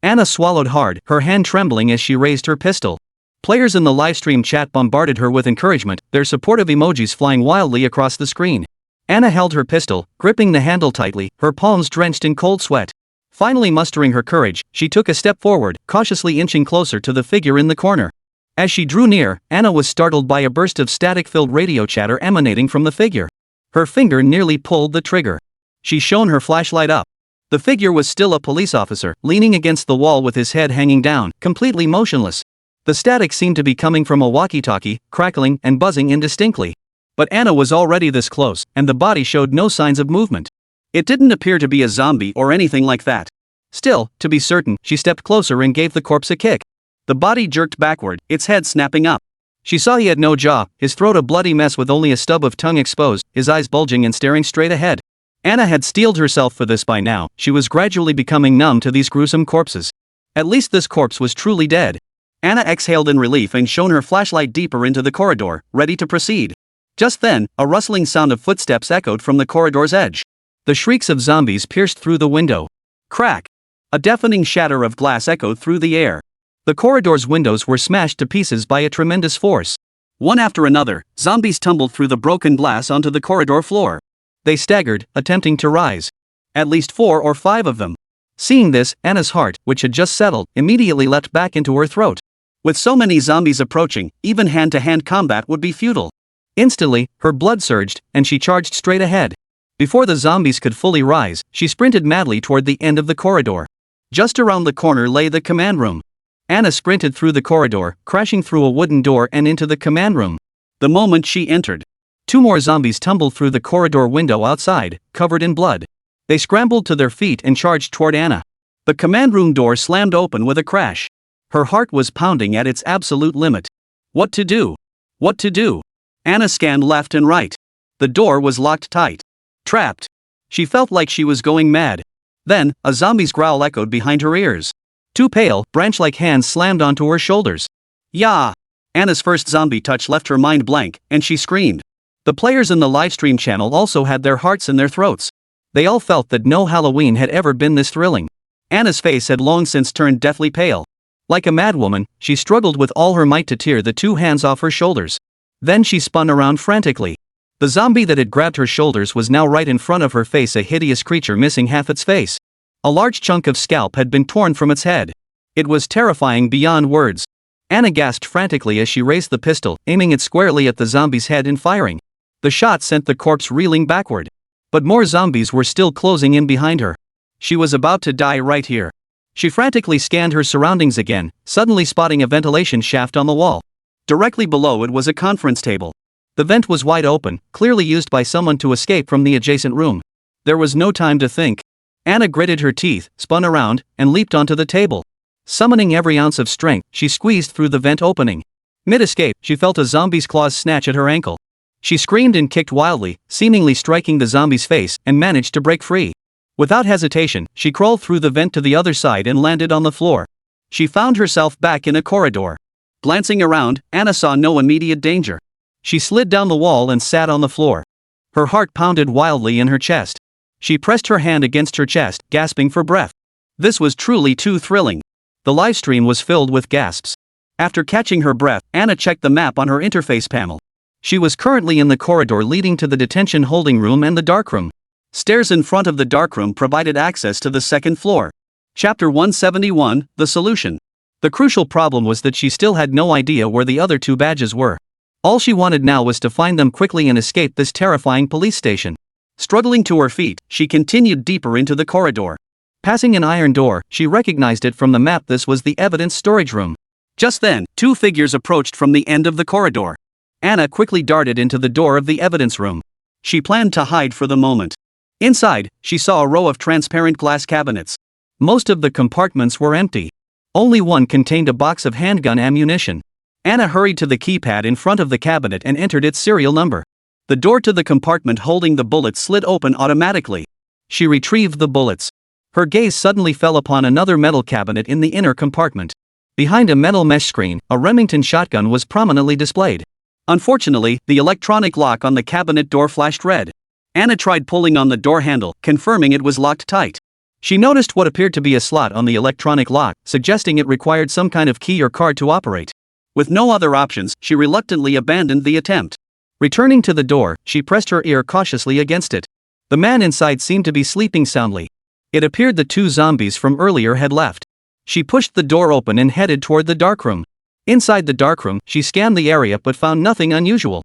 Anna swallowed hard, her hand trembling as she raised her pistol. Players in the livestream chat bombarded her with encouragement, their supportive emojis flying wildly across the screen. Anna held her pistol, gripping the handle tightly, her palms drenched in cold sweat. Finally mustering her courage, she took a step forward, cautiously inching closer to the figure in the corner. As she drew near, Anna was startled by a burst of static-filled radio chatter emanating from the figure. Her finger nearly pulled the trigger. She shone her flashlight up. The figure was still a police officer, leaning against the wall with his head hanging down, completely motionless. The static seemed to be coming from a walkie-talkie, crackling and buzzing indistinctly. But Anna was already this close, and the body showed no signs of movement. It didn't appear to be a zombie or anything like that. Still, to be certain, she stepped closer and gave the corpse a kick. The body jerked backward, its head snapping up. She saw he had no jaw, his throat a bloody mess with only a stub of tongue exposed, his eyes bulging and staring straight ahead. Anna had steeled herself for this by now. She was gradually becoming numb to these gruesome corpses. At least this corpse was truly dead. Anna exhaled in relief and shone her flashlight deeper into the corridor, ready to proceed. Just then, a rustling sound of footsteps echoed from the corridor's edge. The shrieks of zombies pierced through the window. Crack! A deafening shatter of glass echoed through the air. The corridor's windows were smashed to pieces by a tremendous force. One after another, zombies tumbled through the broken glass onto the corridor floor. They staggered, attempting to rise. At least 4 or 5 of them. Seeing this, Anna's heart, which had just settled, immediately leapt back into her throat. With so many zombies approaching, even hand-to-hand combat would be futile. Instantly, her blood surged, and she charged straight ahead. Before the zombies could fully rise, she sprinted madly toward the end of the corridor. Just around the corner lay the command room. Anna sprinted through the corridor, crashing through a wooden door and into the command room. The moment she entered, 2 more zombies tumbled through the corridor window outside, covered in blood. They scrambled to their feet and charged toward Anna. The command room door slammed open with a crash. Her heart was pounding at its absolute limit. What to do? What to do? Anna scanned left and right. The door was locked tight. Trapped. She felt like she was going mad. Then, a zombie's growl echoed behind her ears. 2 pale, branch-like hands slammed onto her shoulders. Yah! Anna's first zombie touch left her mind blank, and she screamed. The players in the livestream channel also had their hearts in their throats. They all felt that no Halloween had ever been this thrilling. Anna's face had long since turned deathly pale. Like a madwoman, she struggled with all her might to tear the 2 hands off her shoulders. Then she spun around frantically. The zombie that had grabbed her shoulders was now right in front of her face, a hideous creature missing half its face. A large chunk of scalp had been torn from its head. It was terrifying beyond words. Anna gasped frantically as she raised the pistol, aiming it squarely at the zombie's head and firing. The shot sent the corpse reeling backward. But more zombies were still closing in behind her. She was about to die right here. She frantically scanned her surroundings again, suddenly spotting a ventilation shaft on the wall. Directly below it was a conference table. The vent was wide open, clearly used by someone to escape from the adjacent room. There was no time to think. Anna gritted her teeth, spun around, and leaped onto the table. Summoning every ounce of strength, she squeezed through the vent opening. Mid-escape, she felt a zombie's claws snatch at her ankle. She screamed and kicked wildly, seemingly striking the zombie's face, and managed to break free. Without hesitation, she crawled through the vent to the other side and landed on the floor. She found herself back in a corridor. Glancing around, Anna saw no immediate danger. She slid down the wall and sat on the floor. Her heart pounded wildly in her chest. She pressed her hand against her chest, gasping for breath. This was truly too thrilling. The livestream was filled with gasps. After catching her breath, Anna checked the map on her interface panel. She was currently in the corridor leading to the detention holding room and the darkroom. Stairs in front of the darkroom provided access to the second floor. Chapter 171, The Solution. The crucial problem was that she still had no idea where the other 2 badges were. All she wanted now was to find them quickly and escape this terrifying police station. Struggling to her feet, she continued deeper into the corridor. Passing an iron door, she recognized it from the map. This was the evidence storage room. Just then, 2 figures approached from the end of the corridor. Anna quickly darted into the door of the evidence room. She planned to hide for the moment. Inside, she saw a row of transparent glass cabinets. Most of the compartments were empty. Only one contained a box of handgun ammunition. Anna hurried to the keypad in front of the cabinet and entered its serial number. The door to the compartment holding the bullets slid open automatically. She retrieved the bullets. Her gaze suddenly fell upon another metal cabinet in the inner compartment. Behind a metal mesh screen, a Remington shotgun was prominently displayed. Unfortunately, the electronic lock on the cabinet door flashed red. Anna tried pulling on the door handle, confirming it was locked tight. She noticed what appeared to be a slot on the electronic lock, suggesting it required some kind of key or card to operate. With no other options, she reluctantly abandoned the attempt. Returning to the door, she pressed her ear cautiously against it. The man inside seemed to be sleeping soundly. It appeared the 2 zombies from earlier had left. She pushed the door open and headed toward the darkroom. Inside the darkroom, she scanned the area but found nothing unusual.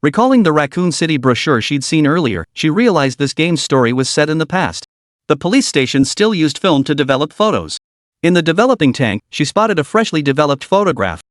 Recalling the Raccoon City brochure she'd seen earlier, she realized this game's story was set in the past. The police station still used film to develop photos. In the developing tank, she spotted a freshly developed photograph.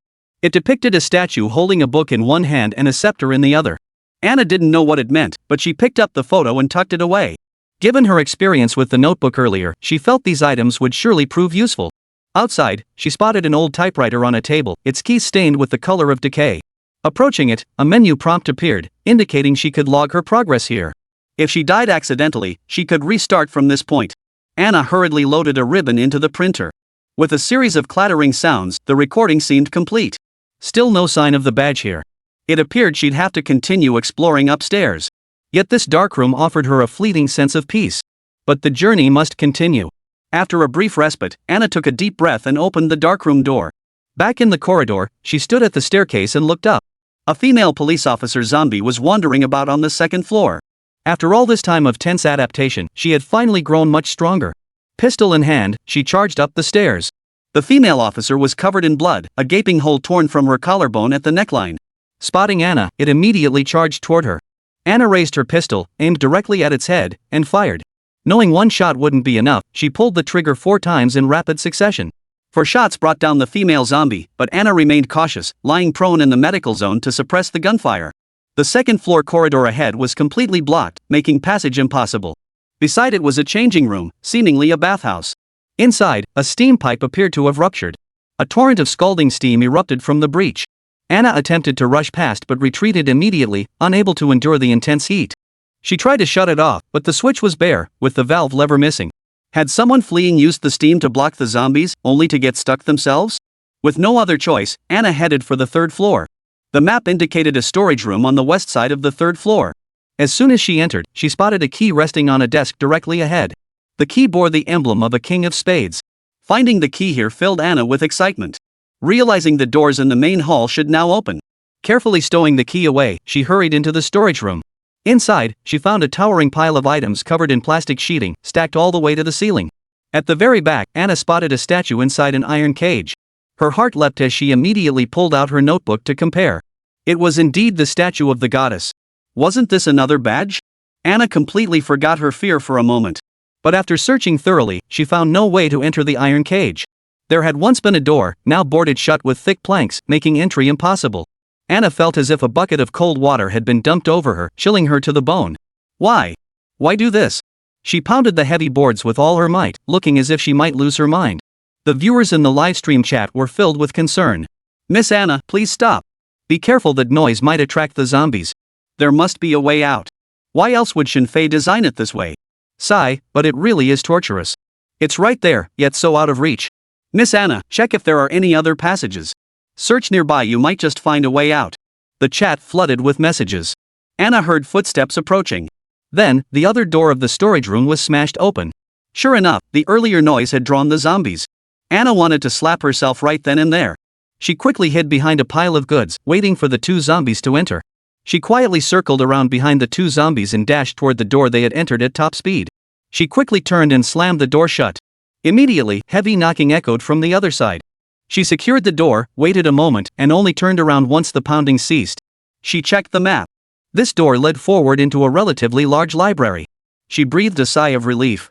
It depicted a statue holding a book in one hand and a scepter in the other. Anna didn't know what it meant, but she picked up the photo and tucked it away. Given her experience with the notebook earlier, she felt these items would surely prove useful. Outside, she spotted an old typewriter on a table, its keys stained with the color of decay. Approaching it, a menu prompt appeared, indicating she could log her progress here. If she died accidentally, she could restart from this point. Anna hurriedly loaded a ribbon into the printer. With a series of clattering sounds, the recording seemed complete. Still no sign of the badge here. It appeared she'd have to continue exploring upstairs. Yet this darkroom offered her a fleeting sense of peace. But the journey must continue. After a brief respite, Anna took a deep breath and opened the darkroom door. Back in the corridor, she stood at the staircase and looked up. A female police officer zombie was wandering about on the second floor. After all this time of tense adaptation, she had finally grown much stronger. Pistol in hand, she charged up the stairs. The female officer was covered in blood, a gaping hole torn from her collarbone at the neckline. Spotting Anna, it immediately charged toward her. Anna raised her pistol, aimed directly at its head, and fired. Knowing one shot wouldn't be enough, she pulled the trigger 4 times in rapid succession. 4 shots brought down the female zombie, but Anna remained cautious, lying prone in the medical zone to suppress the gunfire. The second floor corridor ahead was completely blocked, making passage impossible. Beside it was a changing room, seemingly a bathhouse. Inside, a steam pipe appeared to have ruptured. A torrent of scalding steam erupted from the breach. Anna attempted to rush past but retreated immediately, unable to endure the intense heat. She tried to shut it off, but the switch was bare, with the valve lever missing. Had someone fleeing used the steam to block the zombies, only to get stuck themselves? With no other choice, Anna headed for the 3rd floor. The map indicated a storage room on the west side of the 3rd floor. As soon as she entered, she spotted a key resting on a desk directly ahead. The key bore the emblem of a king of spades. Finding the key here filled Anna with excitement. Realizing the doors in the main hall should now open. Carefully stowing the key away, she hurried into the storage room. Inside, she found a towering pile of items covered in plastic sheeting, stacked all the way to the ceiling. At the very back, Anna spotted a statue inside an iron cage. Her heart leapt as she immediately pulled out her notebook to compare. It was indeed the statue of the goddess. Wasn't this another badge? Anna completely forgot her fear for a moment. But after searching thoroughly, she found no way to enter the iron cage. There had once been a door, now boarded shut with thick planks, making entry impossible. Anna felt as if a bucket of cold water had been dumped over her, chilling her to the bone. Why? Why do this? She pounded the heavy boards with all her might, looking as if she might lose her mind. The viewers in the livestream chat were filled with concern. Miss Anna, please stop. Be careful, that noise might attract the zombies. There must be a way out. Why else would Yefei design it this way? Sigh, but it really is torturous. It's right there, yet so out of reach. Miss Anna, check if there are any other passages. Search nearby, you might just find a way out. The chat flooded with messages. Anna heard footsteps approaching. Then, the other door of the storage room was smashed open. Sure enough, the earlier noise had drawn the zombies. Anna wanted to slap herself right then and there. She quickly hid behind a pile of goods, waiting for the 2 zombies to enter. She quietly circled around behind the 2 zombies and dashed toward the door they had entered at top speed. She quickly turned and slammed the door shut. Immediately, heavy knocking echoed from the other side. She secured the door, waited a moment, and only turned around once the pounding ceased. She checked the map. This door led forward into a relatively large library. She breathed a sigh of relief.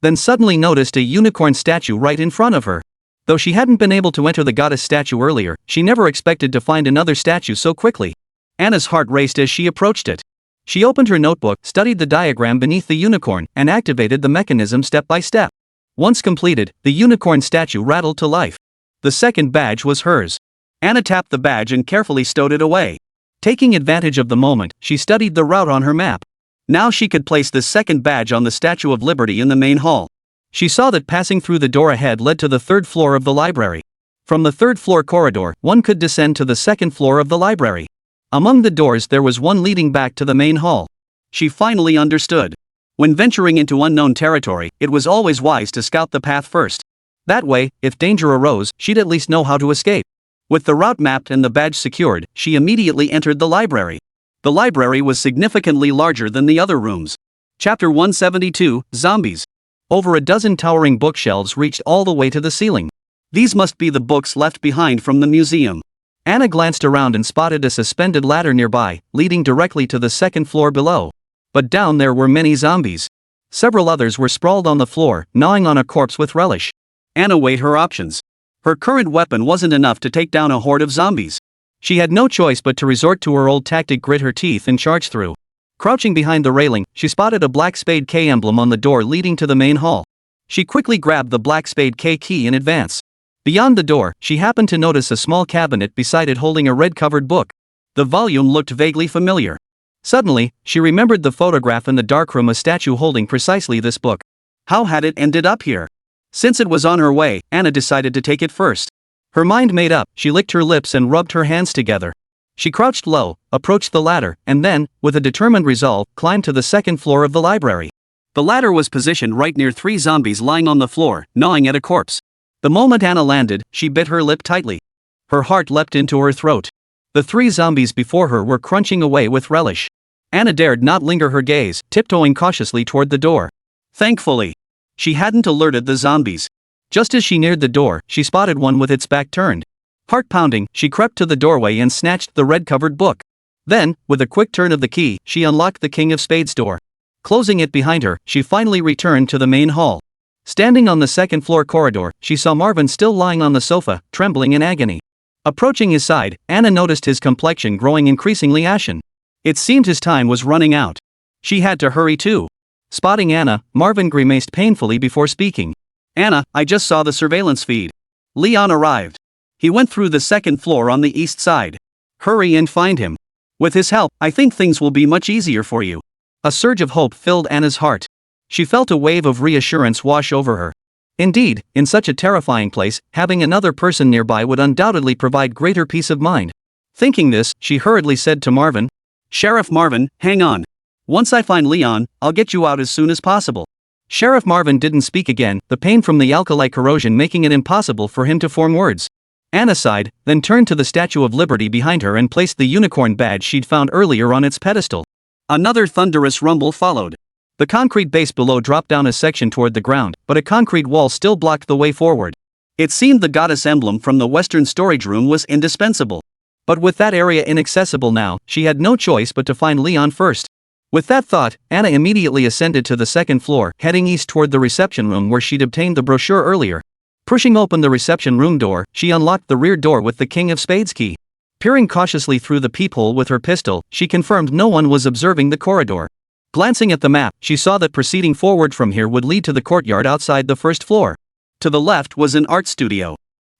Then suddenly noticed a unicorn statue right in front of her. Though she hadn't been able to enter the goddess statue earlier, she never expected to find another statue so quickly. Anna's heart raced as she approached it. She opened her notebook, studied the diagram beneath the unicorn, and activated the mechanism step by step. Once completed, the unicorn statue rattled to life. The second badge was hers. Anna tapped the badge and carefully stowed it away. Taking advantage of the moment, she studied the route on her map. Now she could place the second badge on the Statue of Liberty in the main hall. She saw that passing through the door ahead led to the 3rd floor of the library. From the 3rd floor corridor, one could descend to the 2nd floor of the library. Among the doors there was one leading back to the main hall. She finally understood. When venturing into unknown territory, it was always wise to scout the path first. That way, if danger arose, she'd at least know how to escape. With the route mapped and the badge secured, she immediately entered the library. The library was significantly larger than the other rooms. Chapter 172, Zombies. Over a dozen towering bookshelves reached all the way to the ceiling. These must be the books left behind from the museum. Anna glanced around and spotted a suspended ladder nearby, leading directly to the 2nd floor below. But down there were many zombies. Several others were sprawled on the floor, gnawing on a corpse with relish. Anna weighed her options. Her current weapon wasn't enough to take down a horde of zombies. She had no choice but to resort to her old tactic, grit her teeth and charge through. Crouching behind the railing, she spotted a black spade K emblem on the door leading to the main hall. She quickly grabbed the black spade K key in advance. Beyond the door, she happened to notice a small cabinet beside it holding a red-covered book. The volume looked vaguely familiar. Suddenly, she remembered the photograph in the darkroom, a statue holding precisely this book. How had it ended up here? Since it was on her way, Anna decided to take it first. Her mind made up, she licked her lips and rubbed her hands together. She crouched low, approached the ladder, and then, with a determined resolve, climbed to the second floor of the library. The ladder was positioned right near 3 zombies lying on the floor, gnawing at a corpse. The moment Anna landed, she bit her lip tightly. Her heart leapt into her throat. The 3 zombies before her were crunching away with relish. Anna dared not linger her gaze, tiptoeing cautiously toward the door. Thankfully, she hadn't alerted the zombies. Just as she neared the door, she spotted one with its back turned. Heart pounding, she crept to the doorway and snatched the red-covered book. Then, with a quick turn of the key, she unlocked the King of Spades door. Closing it behind her, she finally returned to the main hall. Standing on the second-floor corridor, she saw Marvin still lying on the sofa, trembling in agony. Approaching his side, Anna noticed his complexion growing increasingly ashen. It seemed his time was running out. She had to hurry too. Spotting Anna, Marvin grimaced painfully before speaking. Anna, I just saw the surveillance feed. Leon arrived. He went through the second floor on the east side. Hurry and find him. With his help, I think things will be much easier for you. A surge of hope filled Anna's heart. She felt a wave of reassurance wash over her. Indeed, in such a terrifying place, having another person nearby would undoubtedly provide greater peace of mind. Thinking this, she hurriedly said to Marvin, Sheriff Marvin, hang on. Once I find Leon, I'll get you out as soon as possible. Sheriff Marvin didn't speak again, the pain from the alkali corrosion making it impossible for him to form words. Anna sighed, then turned to the Statue of Liberty behind her and placed the unicorn badge she'd found earlier on its pedestal. Another thunderous rumble followed. The concrete base below dropped down a section toward the ground, but a concrete wall still blocked the way forward. It seemed the goddess emblem from the western storage room was indispensable. But with that area inaccessible now, she had no choice but to find Leon first. With that thought, Anna immediately ascended to the second floor, heading east toward the reception room where she'd obtained the brochure earlier. Pushing open the reception room door, she unlocked the rear door with the King of Spades key. Peering cautiously through the peephole with her pistol, she confirmed no one was observing the corridor. Glancing at the map, she saw that proceeding forward from here would lead to the courtyard outside the first floor. To the left was an art studio.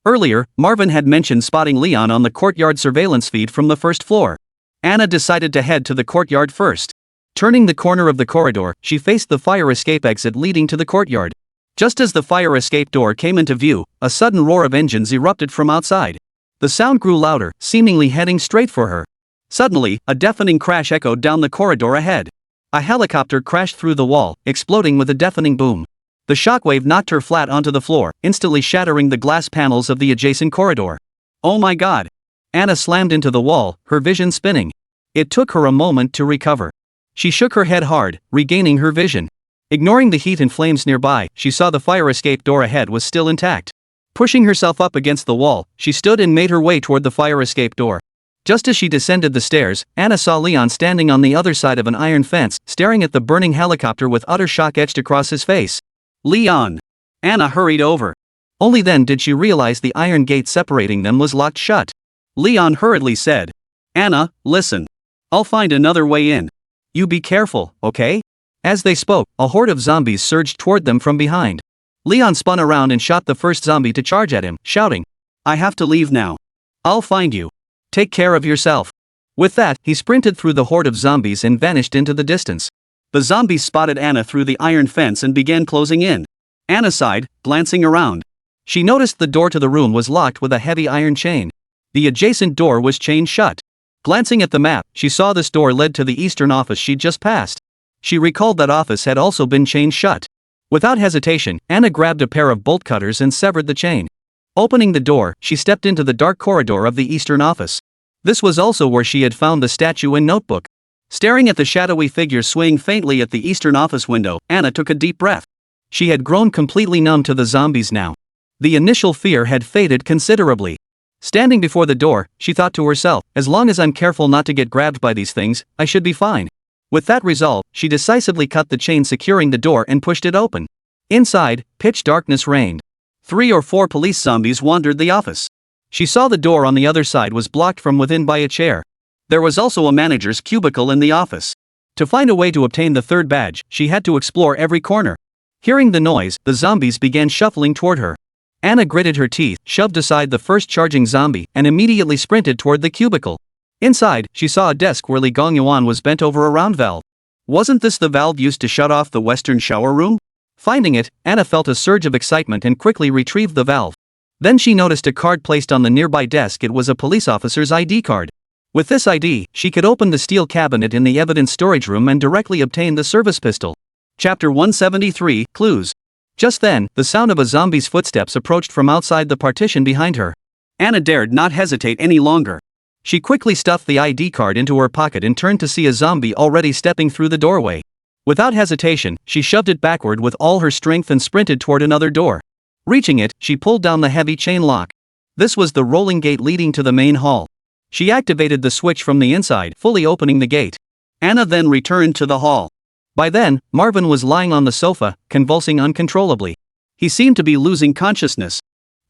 Earlier, Marvin had mentioned spotting Leon on the courtyard surveillance feed from the first floor. Anna decided to head to the courtyard first. Turning the corner of the corridor, she faced the fire escape exit leading to the courtyard. Just as the fire escape door came into view, a sudden roar of engines erupted from outside. The sound grew louder, seemingly heading straight for her. Suddenly, a deafening crash echoed down the corridor ahead. A helicopter crashed through the wall, exploding with a deafening boom. The shockwave knocked her flat onto the floor, instantly shattering the glass panels of the adjacent corridor. Oh my God! Anna slammed into the wall, her vision spinning. It took her a moment to recover. She shook her head hard, regaining her vision. Ignoring the heat and flames nearby, she saw the fire escape door ahead was still intact. Pushing herself up against the wall, she stood and made her way toward the fire escape door. Just as she descended the stairs, Anna saw Leon standing on the other side of an iron fence, staring at the burning helicopter with utter shock etched across his face. Leon! Anna hurried over. Only then did she realize the iron gate separating them was locked shut. Leon hurriedly said, Anna, listen. I'll find another way in. You be careful, okay? As they spoke, a horde of zombies surged toward them from behind. Leon spun around and shot the first zombie to charge at him, shouting, I have to leave now. I'll find you. Take care of yourself. With that, he sprinted through the horde of zombies and vanished into the distance. The zombies spotted Anna through the iron fence and began closing in. Anna sighed, glancing around. She noticed the door to the room was locked with a heavy iron chain. The adjacent door was chained shut. Glancing at the map, she saw this door led to the eastern office she'd just passed. She recalled that office had also been chained shut. Without hesitation, Anna grabbed a pair of bolt cutters and severed the chain. Opening the door, she stepped into the dark corridor of the eastern office. This was also where she had found the statue and notebook. Staring at the shadowy figure swaying faintly at the eastern office window, Anna took a deep breath. She had grown completely numb to the zombies now. The initial fear had faded considerably. Standing before the door, she thought to herself, as long as I'm careful not to get grabbed by these things, I should be fine. With that resolve, she decisively cut the chain securing the door and pushed it open. Inside, pitch darkness reigned. 3 or 4 police zombies wandered the office. She saw the door on the other side was blocked from within by a chair. There was also a manager's cubicle in the office. To find a way to obtain the third badge, she had to explore every corner. Hearing the noise, the zombies began shuffling toward her. Anna gritted her teeth, shoved aside the first charging zombie, and immediately sprinted toward the cubicle. Inside, she saw a desk where Li Gongyuan was bent over a round valve. Wasn't this the valve used to shut off the western shower room? Finding it, Anna felt a surge of excitement and quickly retrieved the valve. Then she noticed a card placed on the nearby desk. It was a police officer's ID card. With this ID, she could open the steel cabinet in the evidence storage room and directly obtain the service pistol. Chapter 173, Clues. Just then, the sound of a zombie's footsteps approached from outside the partition behind her. Anna dared not hesitate any longer. She quickly stuffed the ID card into her pocket and turned to see a zombie already stepping through the doorway. Without hesitation, she shoved it backward with all her strength and sprinted toward another door. Reaching it, she pulled down the heavy chain lock. This was the rolling gate leading to the main hall. She activated the switch from the inside, fully opening the gate. Anna then returned to the hall. By then, Marvin was lying on the sofa, convulsing uncontrollably. He seemed to be losing consciousness.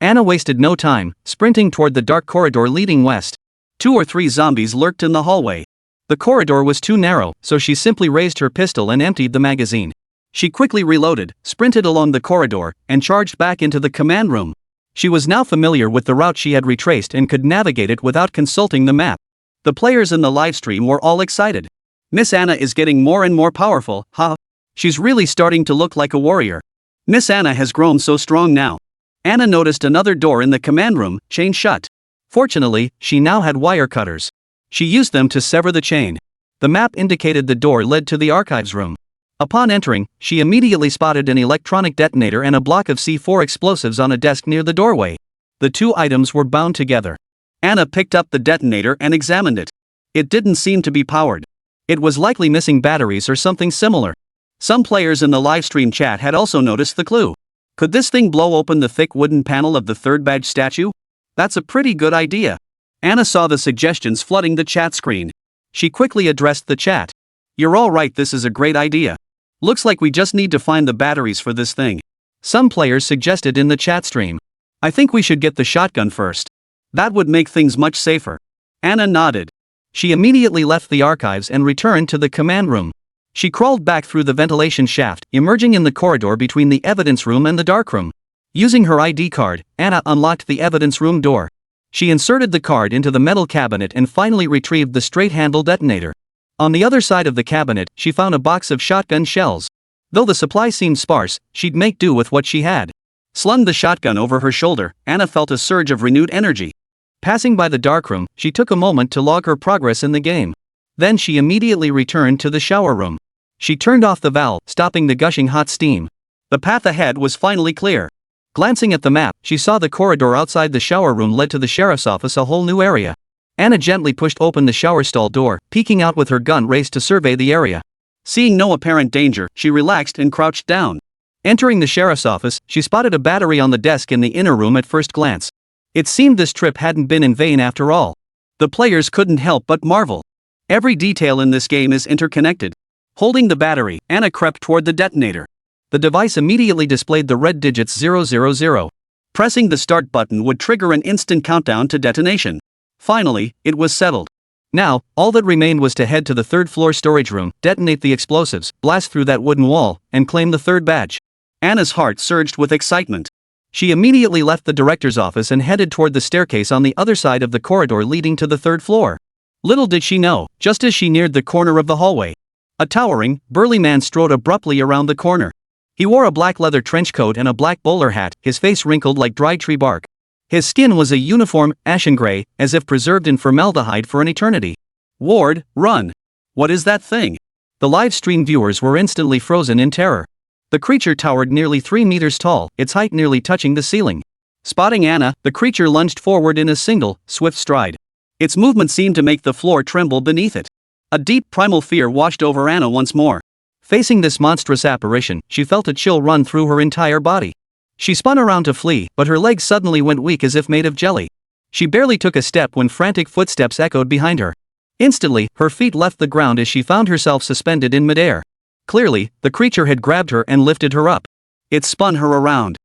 Anna wasted no time, sprinting toward the dark corridor leading west. 2 or 3 zombies lurked in the hallway. The corridor was too narrow, so she simply raised her pistol and emptied the magazine. She quickly reloaded, sprinted along the corridor, and charged back into the command room. She was now familiar with the route she had retraced and could navigate it without consulting the map. The players in the livestream were all excited. Miss Anna is getting more and more powerful, huh? She's really starting to look like a warrior. Miss Anna has grown so strong now. Anna noticed another door in the command room, chained shut. Fortunately, she now had wire cutters. She used them to sever the chain. The map indicated the door led to the archives room. Upon entering, she immediately spotted an electronic detonator and a block of C4 explosives on a desk near the doorway. The 2 items were bound together. Anna picked up the detonator and examined it. It didn't seem to be powered. It was likely missing batteries or something similar. Some players in the livestream chat had also noticed the clue. Could this thing blow open the thick wooden panel of the third badge statue? That's a pretty good idea. Anna saw the suggestions flooding the chat screen. She quickly addressed the chat. You're all right, this is a great idea. Looks like we just need to find the batteries for this thing. Some players suggested in the chat stream. I think we should get the shotgun first. That would make things much safer. Anna nodded. She immediately left the archives and returned to the command room. She crawled back through the ventilation shaft, emerging in the corridor between the evidence room and the darkroom. Using her ID card, Anna unlocked the evidence room door. She inserted the card into the metal cabinet and finally retrieved the straight-handle detonator. On the other side of the cabinet, she found a box of shotgun shells. Though the supply seemed sparse, she'd make do with what she had. Slung the shotgun over her shoulder, Anna felt a surge of renewed energy. Passing by the darkroom, she took a moment to log her progress in the game. Then she immediately returned to the shower room. She turned off the valve, stopping the gushing hot steam. The path ahead was finally clear. Glancing at the map, she saw the corridor outside the shower room led to the sheriff's office, a whole new area. Anna gently pushed open the shower stall door, peeking out with her gun raised to survey the area. Seeing no apparent danger, she relaxed and crouched down. Entering the sheriff's office, she spotted a battery on the desk in the inner room at first glance. It seemed this trip hadn't been in vain after all. The players couldn't help but marvel. Every detail in this game is interconnected. Holding the battery, Anna crept toward the detonator. The device immediately displayed the red digits 000. Pressing the start button would trigger an instant countdown to detonation. Finally, it was settled. Now, all that remained was to head to the third-floor storage room, detonate the explosives, blast through that wooden wall, and claim the third badge. Anna's heart surged with excitement. She immediately left the director's office and headed toward the staircase on the other side of the corridor leading to the third floor. Little did she know, just as she neared the corner of the hallway, a towering, burly man strode abruptly around the corner. He wore a black leather trench coat and a black bowler hat, his face wrinkled like dried tree bark. His skin was a uniform, ashen gray, as if preserved in formaldehyde for an eternity. Ward, run! What is that thing? The live stream viewers were instantly frozen in terror. The creature towered nearly 3 meters tall, its height nearly touching the ceiling. Spotting Anna, the creature lunged forward in a single, swift stride. Its movement seemed to make the floor tremble beneath it. A deep primal fear washed over Anna once more. Facing this monstrous apparition, she felt a chill run through her entire body. She spun around to flee, but her legs suddenly went weak as if made of jelly. She barely took a step when frantic footsteps echoed behind her. Instantly, her feet left the ground as she found herself suspended in midair. Clearly, the creature had grabbed her and lifted her up. It spun her around.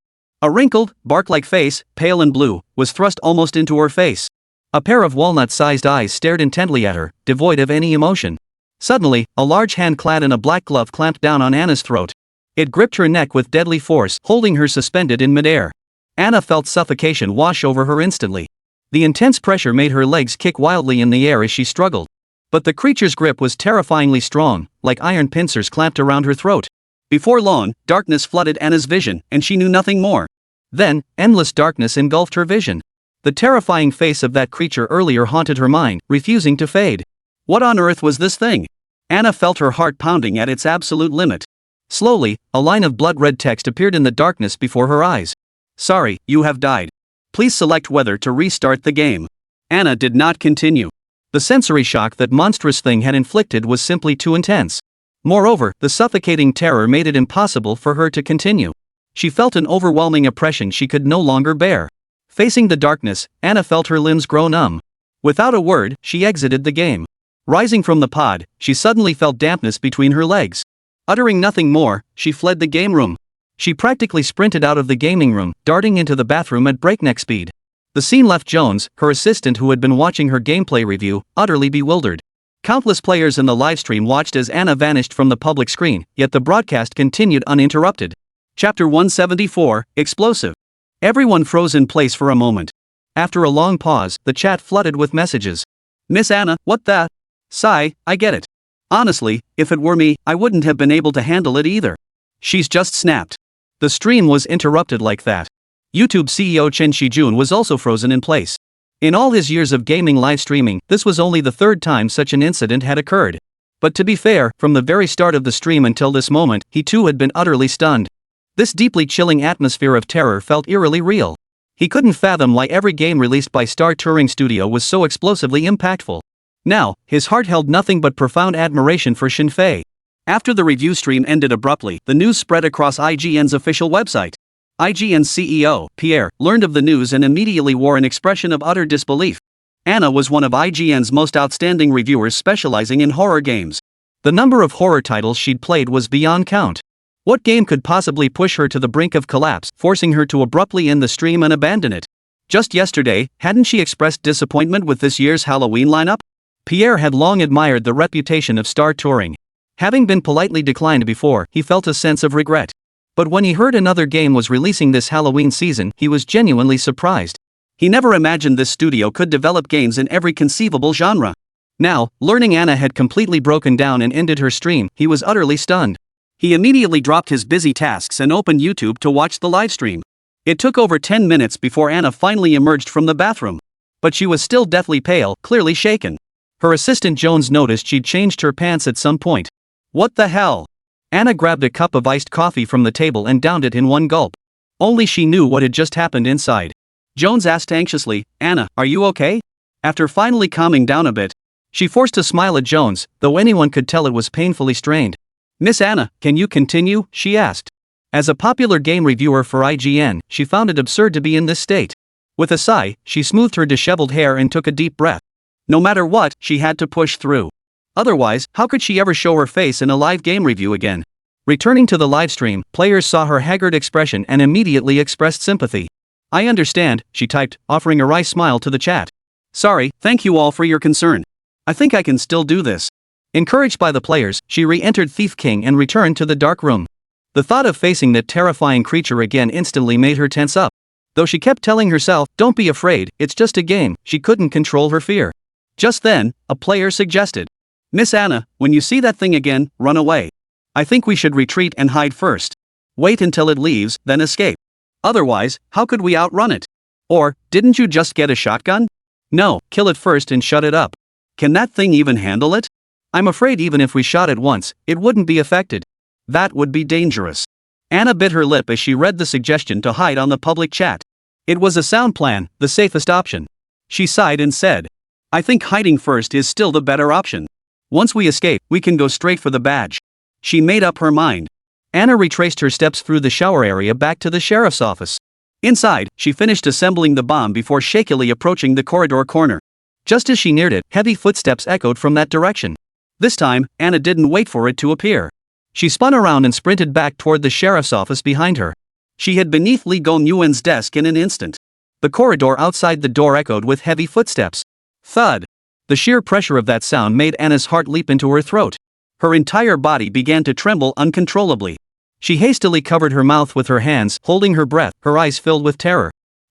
A wrinkled, bark-like face, pale and blue, was thrust almost into her face. A pair of walnut-sized eyes stared intently at her, devoid of any emotion. Suddenly, a large hand clad in a black glove clamped down on Anna's throat. It gripped her neck with deadly force, holding her suspended in midair. Anna felt suffocation wash over her instantly. The intense pressure made her legs kick wildly in the air as she struggled. But the creature's grip was terrifyingly strong, like iron pincers clamped around her throat. Before long, darkness flooded Anna's vision, and she knew nothing more. Then, endless darkness engulfed her vision. The terrifying face of that creature earlier haunted her mind, refusing to fade. What on earth was this thing? Anna felt her heart pounding at its absolute limit. Slowly, a line of blood-red text appeared in the darkness before her eyes. Sorry, you have died. Please select whether to restart the game. Anna did not continue. The sensory shock that monstrous thing had inflicted was simply too intense. Moreover, the suffocating terror made it impossible for her to continue. She felt an overwhelming oppression she could no longer bear. Facing the darkness, Anna felt her limbs grow numb. Without a word, she exited the game. Rising from the pod, she suddenly felt dampness between her legs. Uttering nothing more, she fled the game room. She practically sprinted out of the gaming room, darting into the bathroom at breakneck speed. The scene left Jones, her assistant who had been watching her gameplay review, utterly bewildered. Countless players in the livestream watched as Anna vanished from the public screen, yet the broadcast continued uninterrupted. Chapter 174, Explosive. Everyone froze in place for a moment. After a long pause, the chat flooded with messages. Miss Anna, what the? Sigh, I get it. Honestly, if it were me, I wouldn't have been able to handle it either. She's just snapped. The stream was interrupted like that. YouTube CEO Chen Shijun was also frozen in place. In all his years of gaming live streaming, this was only the third time such an incident had occurred. But to be fair, from the very start of the stream until this moment, he too had been utterly stunned. This deeply chilling atmosphere of terror felt eerily real. He couldn't fathom why every game released by Star Turing Studio was so explosively impactful. Now, his heart held nothing but profound admiration for Yefei. After the review stream ended abruptly, the news spread across IGN's official website. IGN's CEO, Pierre, learned of the news and immediately wore an expression of utter disbelief. Anna was one of IGN's most outstanding reviewers specializing in horror games. The number of horror titles she'd played was beyond count. What game could possibly push her to the brink of collapse, forcing her to abruptly end the stream and abandon it? Just yesterday, hadn't she expressed disappointment with this year's Halloween lineup? Pierre had long admired the reputation of Star Turing. Having been politely declined before, he felt a sense of regret. But when he heard another game was releasing this Halloween season, he was genuinely surprised. He never imagined this studio could develop games in every conceivable genre. Now, learning Anna had completely broken down and ended her stream, he was utterly stunned. He immediately dropped his busy tasks and opened YouTube to watch the livestream. It took over 10 minutes before Anna finally emerged from the bathroom. But she was still deathly pale, clearly shaken. Her assistant Jones noticed she'd changed her pants at some point. What the hell? Anna grabbed a cup of iced coffee from the table and downed it in one gulp. Only she knew what had just happened inside. Jones asked anxiously, Anna, are you okay? After finally calming down a bit, she forced a smile at Jones, though anyone could tell it was painfully strained. Miss Anna, can you continue? She asked. As a popular game reviewer for IGN, she found it absurd to be in this state. With a sigh, she smoothed her disheveled hair and took a deep breath. No matter what, she had to push through. Otherwise, how could she ever show her face in a live game review again? Returning to the livestream, players saw her haggard expression and immediately expressed sympathy. I understand, she typed, offering a wry smile to the chat. Sorry, thank you all for your concern. I think I can still do this. Encouraged by the players, she re-entered Thief King and returned to the dark room. The thought of facing that terrifying creature again instantly made her tense up. Though she kept telling herself, don't be afraid, it's just a game, she couldn't control her fear. Just then, a player suggested, Miss Anna, when you see that thing again, run away. I think we should retreat and hide first. Wait until it leaves, then escape. Otherwise, how could we outrun it? Or, didn't you just get a shotgun? No, kill it first and shut it up. Can that thing even handle it? I'm afraid even if we shot it once, it wouldn't be affected. That would be dangerous. Anna bit her lip as she read the suggestion to hide on the public chat. It was a sound plan, the safest option. She sighed and said, I think hiding first is still the better option. Once we escape, we can go straight for the badge. She made up her mind. Anna retraced her steps through the shower area back to the sheriff's office. Inside, she finished assembling the bomb before shakily approaching the corridor corner. Just as she neared it, heavy footsteps echoed from that direction. This time, Anna didn't wait for it to appear. She spun around and sprinted back toward the sheriff's office behind her. She hid beneath Li Gongyuan's desk in an instant. The corridor outside the door echoed with heavy footsteps. Thud. The sheer pressure of that sound made Anna's heart leap into her throat. Her entire body began to tremble uncontrollably. She hastily covered her mouth with her hands, holding her breath, her eyes filled with terror.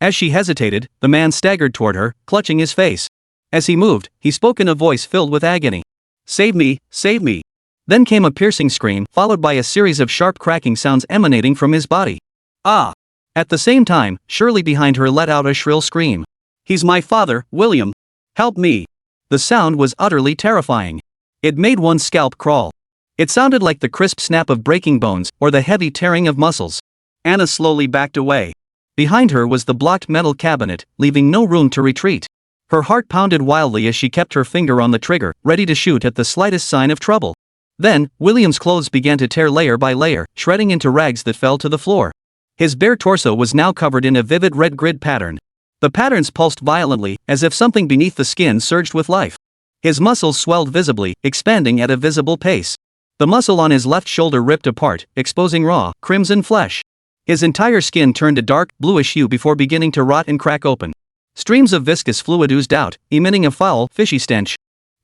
As she hesitated, the man staggered toward her, clutching his face. As he moved, he spoke in a voice filled with agony. Save me, save me. Then came a piercing scream, followed by a series of sharp cracking sounds emanating from his body. Ah! At the same time, Shirley behind her let out a shrill scream. He's my father, William. Help me. The sound was utterly terrifying. It made one's scalp crawl. It sounded like the crisp snap of breaking bones, or the heavy tearing of muscles. Anna slowly backed away. Behind her was the blocked metal cabinet, leaving no room to retreat. Her heart pounded wildly as she kept her finger on the trigger, ready to shoot at the slightest sign of trouble. Then, William's clothes began to tear layer by layer, shredding into rags that fell to the floor. His bare torso was now covered in a vivid red grid pattern. The patterns pulsed violently, as if something beneath the skin surged with life. His muscles swelled visibly, expanding at a visible pace. The muscle on his left shoulder ripped apart, exposing raw, crimson flesh. His entire skin turned a dark, bluish hue before beginning to rot and crack open. Streams of viscous fluid oozed out, emitting a foul, fishy stench.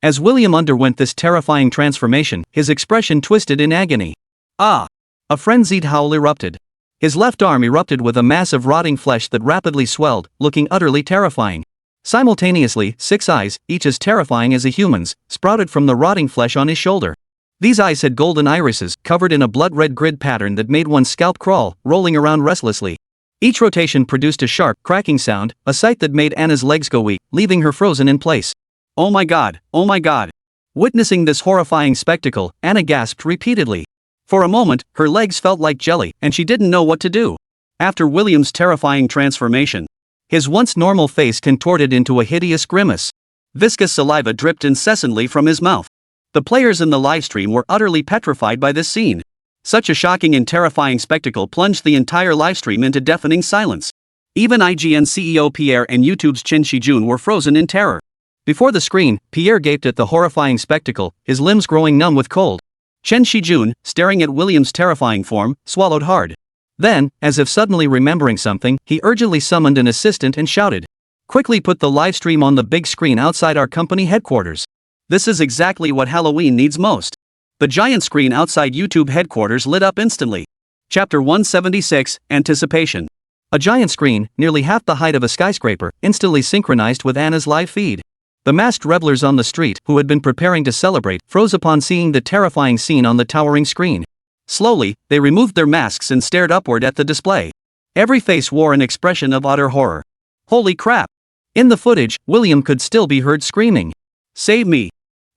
As William underwent this terrifying transformation, his expression twisted in agony. Ah! A frenzied howl erupted. His left arm erupted with a mass of rotting flesh that rapidly swelled, looking utterly terrifying. Simultaneously, 6 eyes, each as terrifying as a human's, sprouted from the rotting flesh on his shoulder. These eyes had golden irises, covered in a blood-red grid pattern that made one's scalp crawl, rolling around restlessly. Each rotation produced a sharp, cracking sound, a sight that made Anna's legs go weak, leaving her frozen in place. Oh my god, oh my god. Witnessing this horrifying spectacle, Anna gasped repeatedly. For a moment, her legs felt like jelly, and she didn't know what to do. After William's terrifying transformation, his once normal face contorted into a hideous grimace. Viscous saliva dripped incessantly from his mouth. The players in the livestream were utterly petrified by this scene. Such a shocking and terrifying spectacle plunged the entire livestream into deafening silence. Even IGN CEO Pierre and YouTube's Chen Shijun were frozen in terror. Before the screen, Pierre gaped at the horrifying spectacle, his limbs growing numb with cold. Chen Shijun, staring at William's terrifying form, swallowed hard. Then, as if suddenly remembering something, he urgently summoned an assistant and shouted, "Quickly put the livestream on the big screen outside our company headquarters." This is exactly what Halloween needs most. The giant screen outside YouTube headquarters lit up instantly. Chapter 176, Anticipation. A giant screen, nearly half the height of a skyscraper, instantly synchronized with Anna's live feed. The masked revelers on the street, who had been preparing to celebrate, froze upon seeing the terrifying scene on the towering screen. Slowly, they removed their masks and stared upward at the display. Every face wore an expression of utter horror. Holy crap! In the footage, William could still be heard screaming, "Save me!"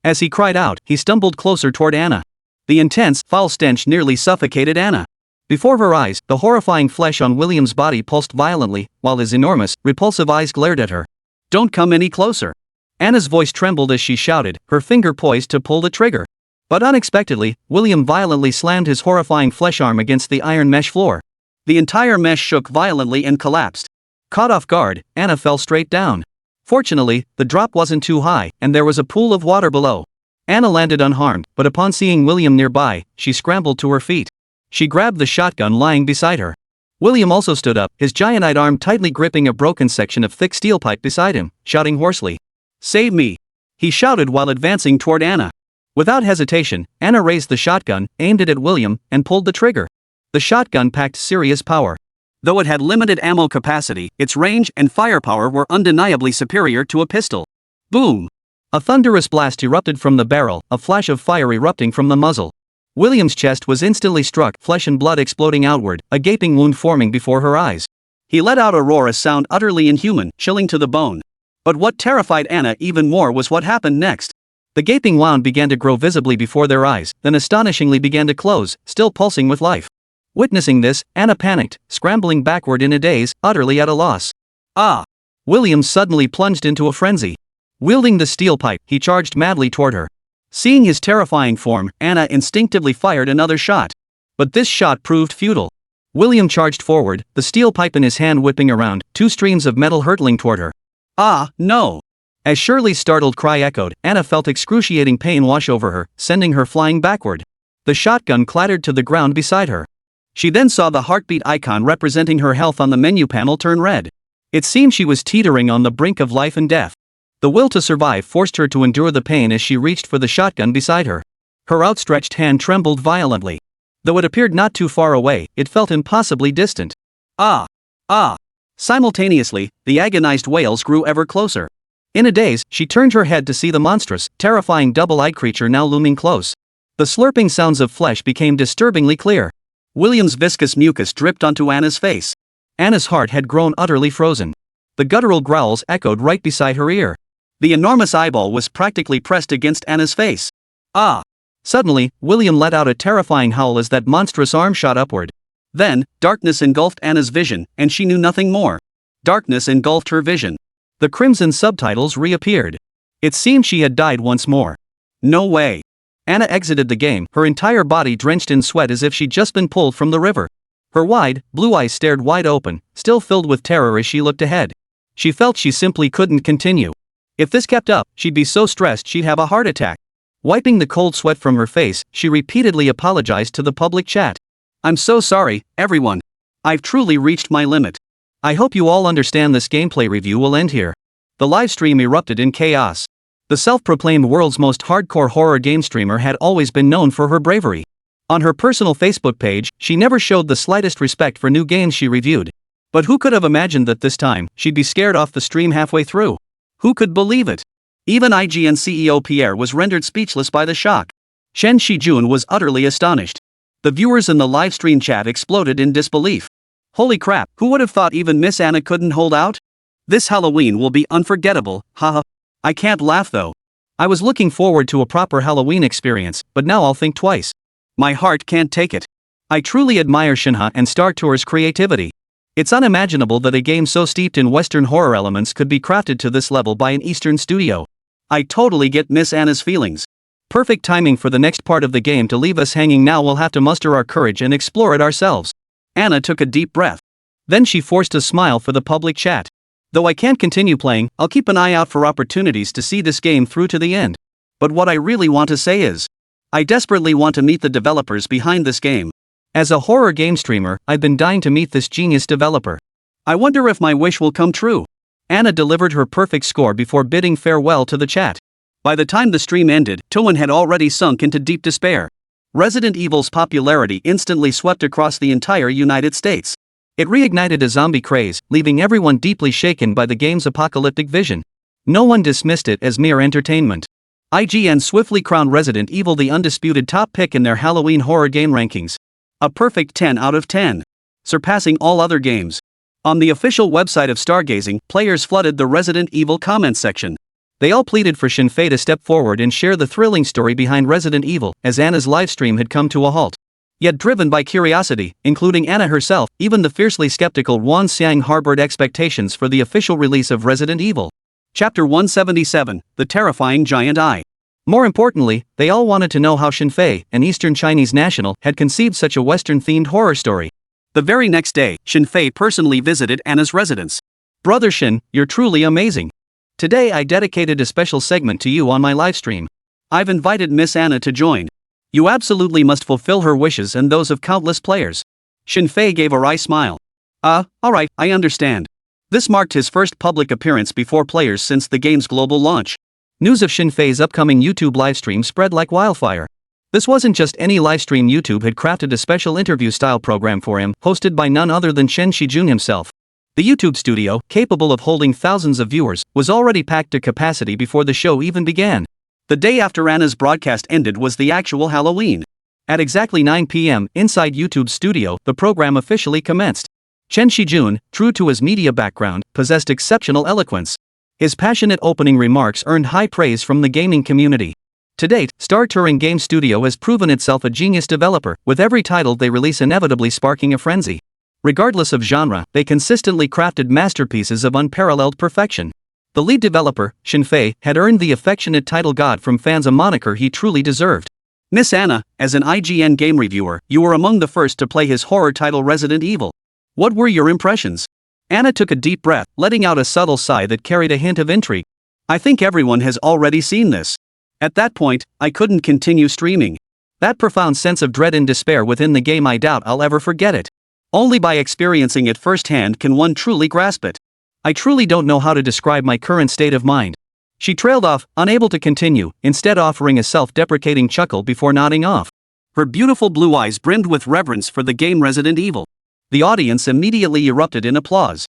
As he cried out, he stumbled closer toward Anna. The intense, foul stench nearly suffocated Anna. Before her eyes, the horrifying flesh on William's body pulsed violently, while his enormous, repulsive eyes glared at her. "Don't come any closer." Anna's voice trembled as she shouted, her finger poised to pull the trigger. But unexpectedly, William violently slammed his horrifying flesh arm against the iron mesh floor. The entire mesh shook violently and collapsed. Caught off guard, Anna fell straight down. Fortunately, the drop wasn't too high, and there was a pool of water below. Anna landed unharmed, but upon seeing William nearby, she scrambled to her feet. She grabbed the shotgun lying beside her. William also stood up, his giant-eyed arm tightly gripping a broken section of thick steel pipe beside him, shouting hoarsely, "Save me!" he shouted while advancing toward Anna. Without hesitation, Anna raised the shotgun, aimed it at William, and pulled the trigger. The shotgun packed serious power. Though it had limited ammo capacity, its range and firepower were undeniably superior to a pistol. Boom! A thunderous blast erupted from the barrel, a flash of fire erupting from the muzzle. William's chest was instantly struck, flesh and blood exploding outward, a gaping wound forming before her eyes. He let out a roar, a sound utterly inhuman, chilling to the bone. But what terrified Anna even more was what happened next. The gaping wound began to grow visibly before their eyes, then astonishingly began to close, still pulsing with life. Witnessing this, Anna panicked, scrambling backward in a daze, utterly at a loss. Ah! William suddenly plunged into a frenzy. Wielding the steel pipe, he charged madly toward her. Seeing his terrifying form, Anna instinctively fired another shot. But this shot proved futile. William charged forward, the steel pipe in his hand whipping around, 2 streams of metal hurtling toward her. Ah, no! As Shirley's startled cry echoed, Anna felt excruciating pain wash over her, sending her flying backward. The shotgun clattered to the ground beside her. She then saw the heartbeat icon representing her health on the menu panel turn red. It seemed she was teetering on the brink of life and death. The will to survive forced her to endure the pain as she reached for the shotgun beside her. Her outstretched hand trembled violently. Though it appeared not too far away, it felt impossibly distant. Ah! Ah! Simultaneously, the agonized wails grew ever closer. In a daze, she turned her head to see the monstrous, terrifying double-eyed creature now looming close. The slurping sounds of flesh became disturbingly clear. William's viscous mucus dripped onto Anna's face. Anna's heart had grown utterly frozen. The guttural growls echoed right beside her ear. The enormous eyeball was practically pressed against Anna's face. Ah! Suddenly, William let out a terrifying howl as that monstrous arm shot upward. Then, darkness engulfed Anna's vision, and she knew nothing more. Darkness engulfed her vision. The crimson subtitles reappeared. It seemed she had died once more. No way. Anna exited the game, her entire body drenched in sweat as if she'd just been pulled from the river. Her wide, blue eyes stared wide open, still filled with terror as she looked ahead. She felt she simply couldn't continue. If this kept up, she'd be so stressed she'd have a heart attack. Wiping the cold sweat from her face, she repeatedly apologized to the public chat. "I'm so sorry, everyone. I've truly reached my limit. I hope you all understand this gameplay review will end here." The live stream erupted in chaos. The self-proclaimed world's most hardcore horror game streamer had always been known for her bravery. On her personal Facebook page, she never showed the slightest respect for new games she reviewed. But who could have imagined that this time, she'd be scared off the stream halfway through? Who could believe it? Even IGN CEO Pierre was rendered speechless by the shock. Shen Shijun was utterly astonished. The viewers in the livestream chat exploded in disbelief. Holy crap, who would have thought even Miss Anna couldn't hold out? This Halloween will be unforgettable, haha. I can't laugh though. I was looking forward to a proper Halloween experience, but now I'll think twice. My heart can't take it. I truly admire Shinha and Star Tour's creativity. It's unimaginable that a game so steeped in Western horror elements could be crafted to this level by an Eastern studio. I totally get Miss Anna's feelings. Perfect timing for the next part of the game to leave us hanging. Now we'll have to muster our courage and explore it ourselves. Anna took a deep breath. Then she forced a smile for the public chat. Though I can't continue playing, I'll keep an eye out for opportunities to see this game through to the end. But what I really want to say is, I desperately want to meet the developers behind this game. As a horror game streamer, I've been dying to meet this genius developer. I wonder if my wish will come true. Anna delivered her perfect score before bidding farewell to the chat. By the time the stream ended, Toon had already sunk into deep despair. Resident Evil's popularity instantly swept across the entire United States. It reignited a zombie craze, leaving everyone deeply shaken by the game's apocalyptic vision. No one dismissed it as mere entertainment. IGN swiftly crowned Resident Evil the undisputed top pick in their Halloween horror game rankings. A perfect 10 out of 10. Surpassing all other games. On the official website of Stargazing, players flooded the Resident Evil comments section. They all pleaded for Yefei to step forward and share the thrilling story behind Resident Evil, as Anna's livestream had come to a halt. Yet driven by curiosity, including Anna herself, even the fiercely skeptical Wan Xiang harbored expectations for the official release of Resident Evil. Chapter 177, The Terrifying Giant Eye. More importantly, they all wanted to know how Yefei, an Eastern Chinese national, had conceived such a Western-themed horror story. The very next day, Yefei personally visited Anna's residence. "Brother Shin, you're truly amazing. Today I dedicated a special segment to you on my livestream. I've invited Miss Anna to join. You absolutely must fulfill her wishes and those of countless players." Yefei gave a wry smile. Alright, I understand. This marked his first public appearance before players since the game's global launch. News of Yefei's upcoming YouTube livestream spread like wildfire. This wasn't just any livestream. YouTube had crafted a special interview-style program for him, hosted by none other than Shen Shijun himself. The YouTube studio, capable of holding thousands of viewers, was already packed to capacity before the show even began. The day after Anna's broadcast ended was the actual Halloween. At exactly 9 p.m., inside YouTube's studio, the program officially commenced. Shen Shijun, true to his media background, possessed exceptional eloquence. His passionate opening remarks earned high praise from the gaming community. To date, Star Touring Game Studio has proven itself a genius developer, with every title they release inevitably sparking a frenzy. Regardless of genre, they consistently crafted masterpieces of unparalleled perfection. The lead developer, Yefei, had earned the affectionate title God from fans, a moniker he truly deserved. Miss Anna, as an IGN game reviewer, you were among the first to play his horror title Resident Evil. What were your impressions? Anna took a deep breath, letting out a subtle sigh that carried a hint of intrigue. I think everyone has already seen this. At that point, I couldn't continue streaming. That profound sense of dread and despair within the game, I doubt I'll ever forget it. Only by experiencing it firsthand can one truly grasp it. I truly don't know how to describe my current state of mind. She trailed off, unable to continue, instead offering a self-deprecating chuckle before nodding off. Her beautiful blue eyes brimmed with reverence for the game Resident Evil. The audience immediately erupted in applause.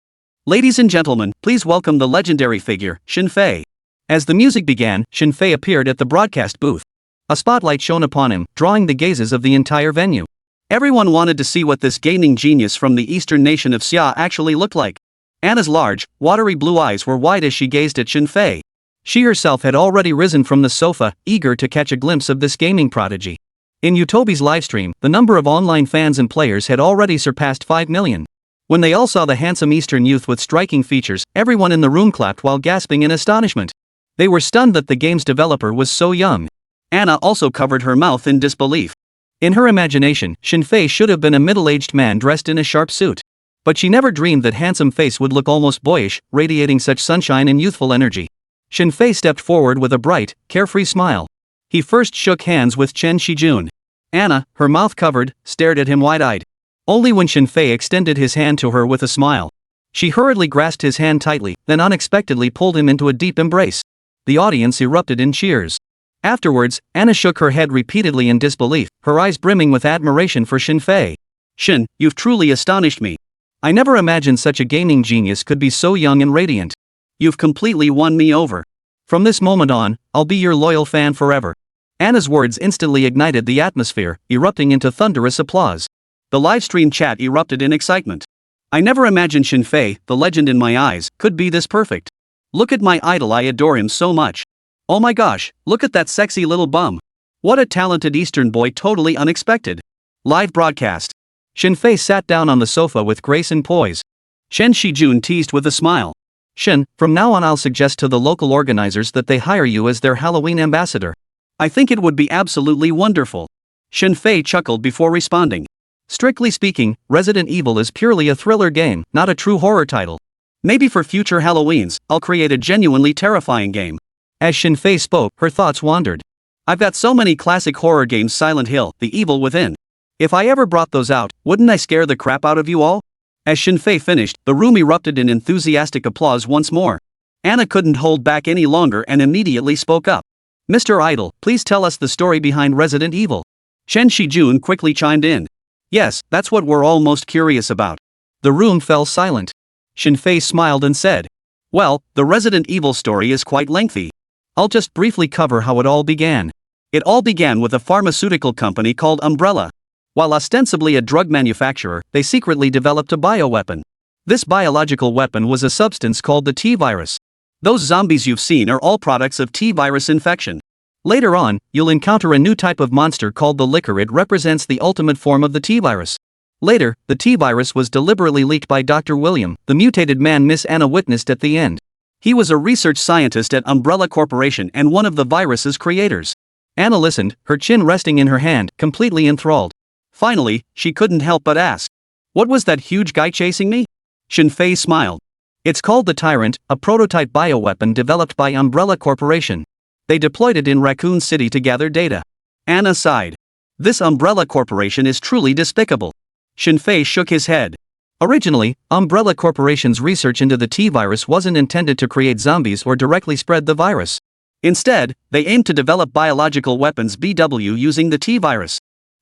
Ladies and gentlemen, please welcome the legendary figure, Yefei. As the music began, Yefei appeared at the broadcast booth. A spotlight shone upon him, drawing the gazes of the entire venue. Everyone wanted to see what this gaming genius from the eastern nation of Xia actually looked like. Anna's large, watery blue eyes were wide as she gazed at Yefei. She herself had already risen from the sofa, eager to catch a glimpse of this gaming prodigy. In Utobi's livestream, the number of online fans and players had already surpassed 5 million. When they all saw the handsome Eastern youth with striking features, everyone in the room clapped while gasping in astonishment. They were stunned that the game's developer was so young. Anna also covered her mouth in disbelief. In her imagination, Yefei should have been a middle-aged man dressed in a sharp suit. But she never dreamed that handsome face would look almost boyish, radiating such sunshine and youthful energy. Yefei stepped forward with a bright, carefree smile. He first shook hands with Chen Shijun. Anna, her mouth covered, stared at him wide-eyed. Only when Yefei extended his hand to her with a smile. She hurriedly grasped his hand tightly, then unexpectedly pulled him into a deep embrace. The audience erupted in cheers. Afterwards, Anna shook her head repeatedly in disbelief, her eyes brimming with admiration for Yefei. Shin, you've truly astonished me. I never imagined such a gaming genius could be so young and radiant. You've completely won me over. From this moment on, I'll be your loyal fan forever. Anna's words instantly ignited the atmosphere, erupting into thunderous applause. The livestream chat erupted in excitement. I never imagined Yefei, the legend in my eyes, could be this perfect. Look at my idol, I adore him so much. Oh my gosh, look at that sexy little bum. What a talented Eastern boy, totally unexpected. Live broadcast. Yefei sat down on the sofa with grace and poise. Chen Shijun teased with a smile. Shin, from now on I'll suggest to the local organizers that they hire you as their Halloween ambassador. I think it would be absolutely wonderful. Yefei chuckled before responding. Strictly speaking, Resident Evil is purely a thriller game, not a true horror title. Maybe for future Halloweens, I'll create a genuinely terrifying game. As Yefei spoke, her thoughts wandered. I've got so many classic horror games, Silent Hill, The Evil Within. If I ever brought those out, wouldn't I scare the crap out of you all? As Yefei finished, the room erupted in enthusiastic applause once more. Anna couldn't hold back any longer and immediately spoke up. Mr. Idol, please tell us the story behind Resident Evil. Chen Shijun quickly chimed in. Yes, that's what we're all most curious about. The room fell silent. Yefei smiled and said, well, the Resident Evil story is quite lengthy. I'll just briefly cover how it all began. It all began with a pharmaceutical company called Umbrella. While ostensibly a drug manufacturer, they secretly developed a bioweapon. This biological weapon was a substance called the T-virus. Those zombies you've seen are all products of T-virus infection. Later on, you'll encounter a new type of monster called the Licker. It represents the ultimate form of the T-virus. Later, the T-virus was deliberately leaked by Dr. William, the mutated man Miss Anna witnessed at the end. He was a research scientist at Umbrella Corporation and one of the virus's creators. Anna listened, her chin resting in her hand, completely enthralled. Finally, she couldn't help but ask, what was that huge guy chasing me? Yefei smiled. It's called the Tyrant, a prototype bioweapon developed by Umbrella Corporation. They deployed it in Raccoon City to gather data. Anna sighed. This Umbrella Corporation is truly despicable. Yefei shook his head. Originally, Umbrella Corporation's research into the T-virus wasn't intended to create zombies or directly spread the virus. Instead, they aimed to develop biological weapons BW using the T-virus.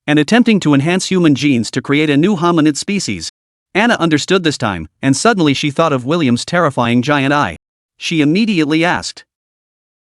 And attempting to enhance human genes to create a new hominid species. Anna understood this time, and suddenly she thought of William's terrifying giant eye. She immediately asked,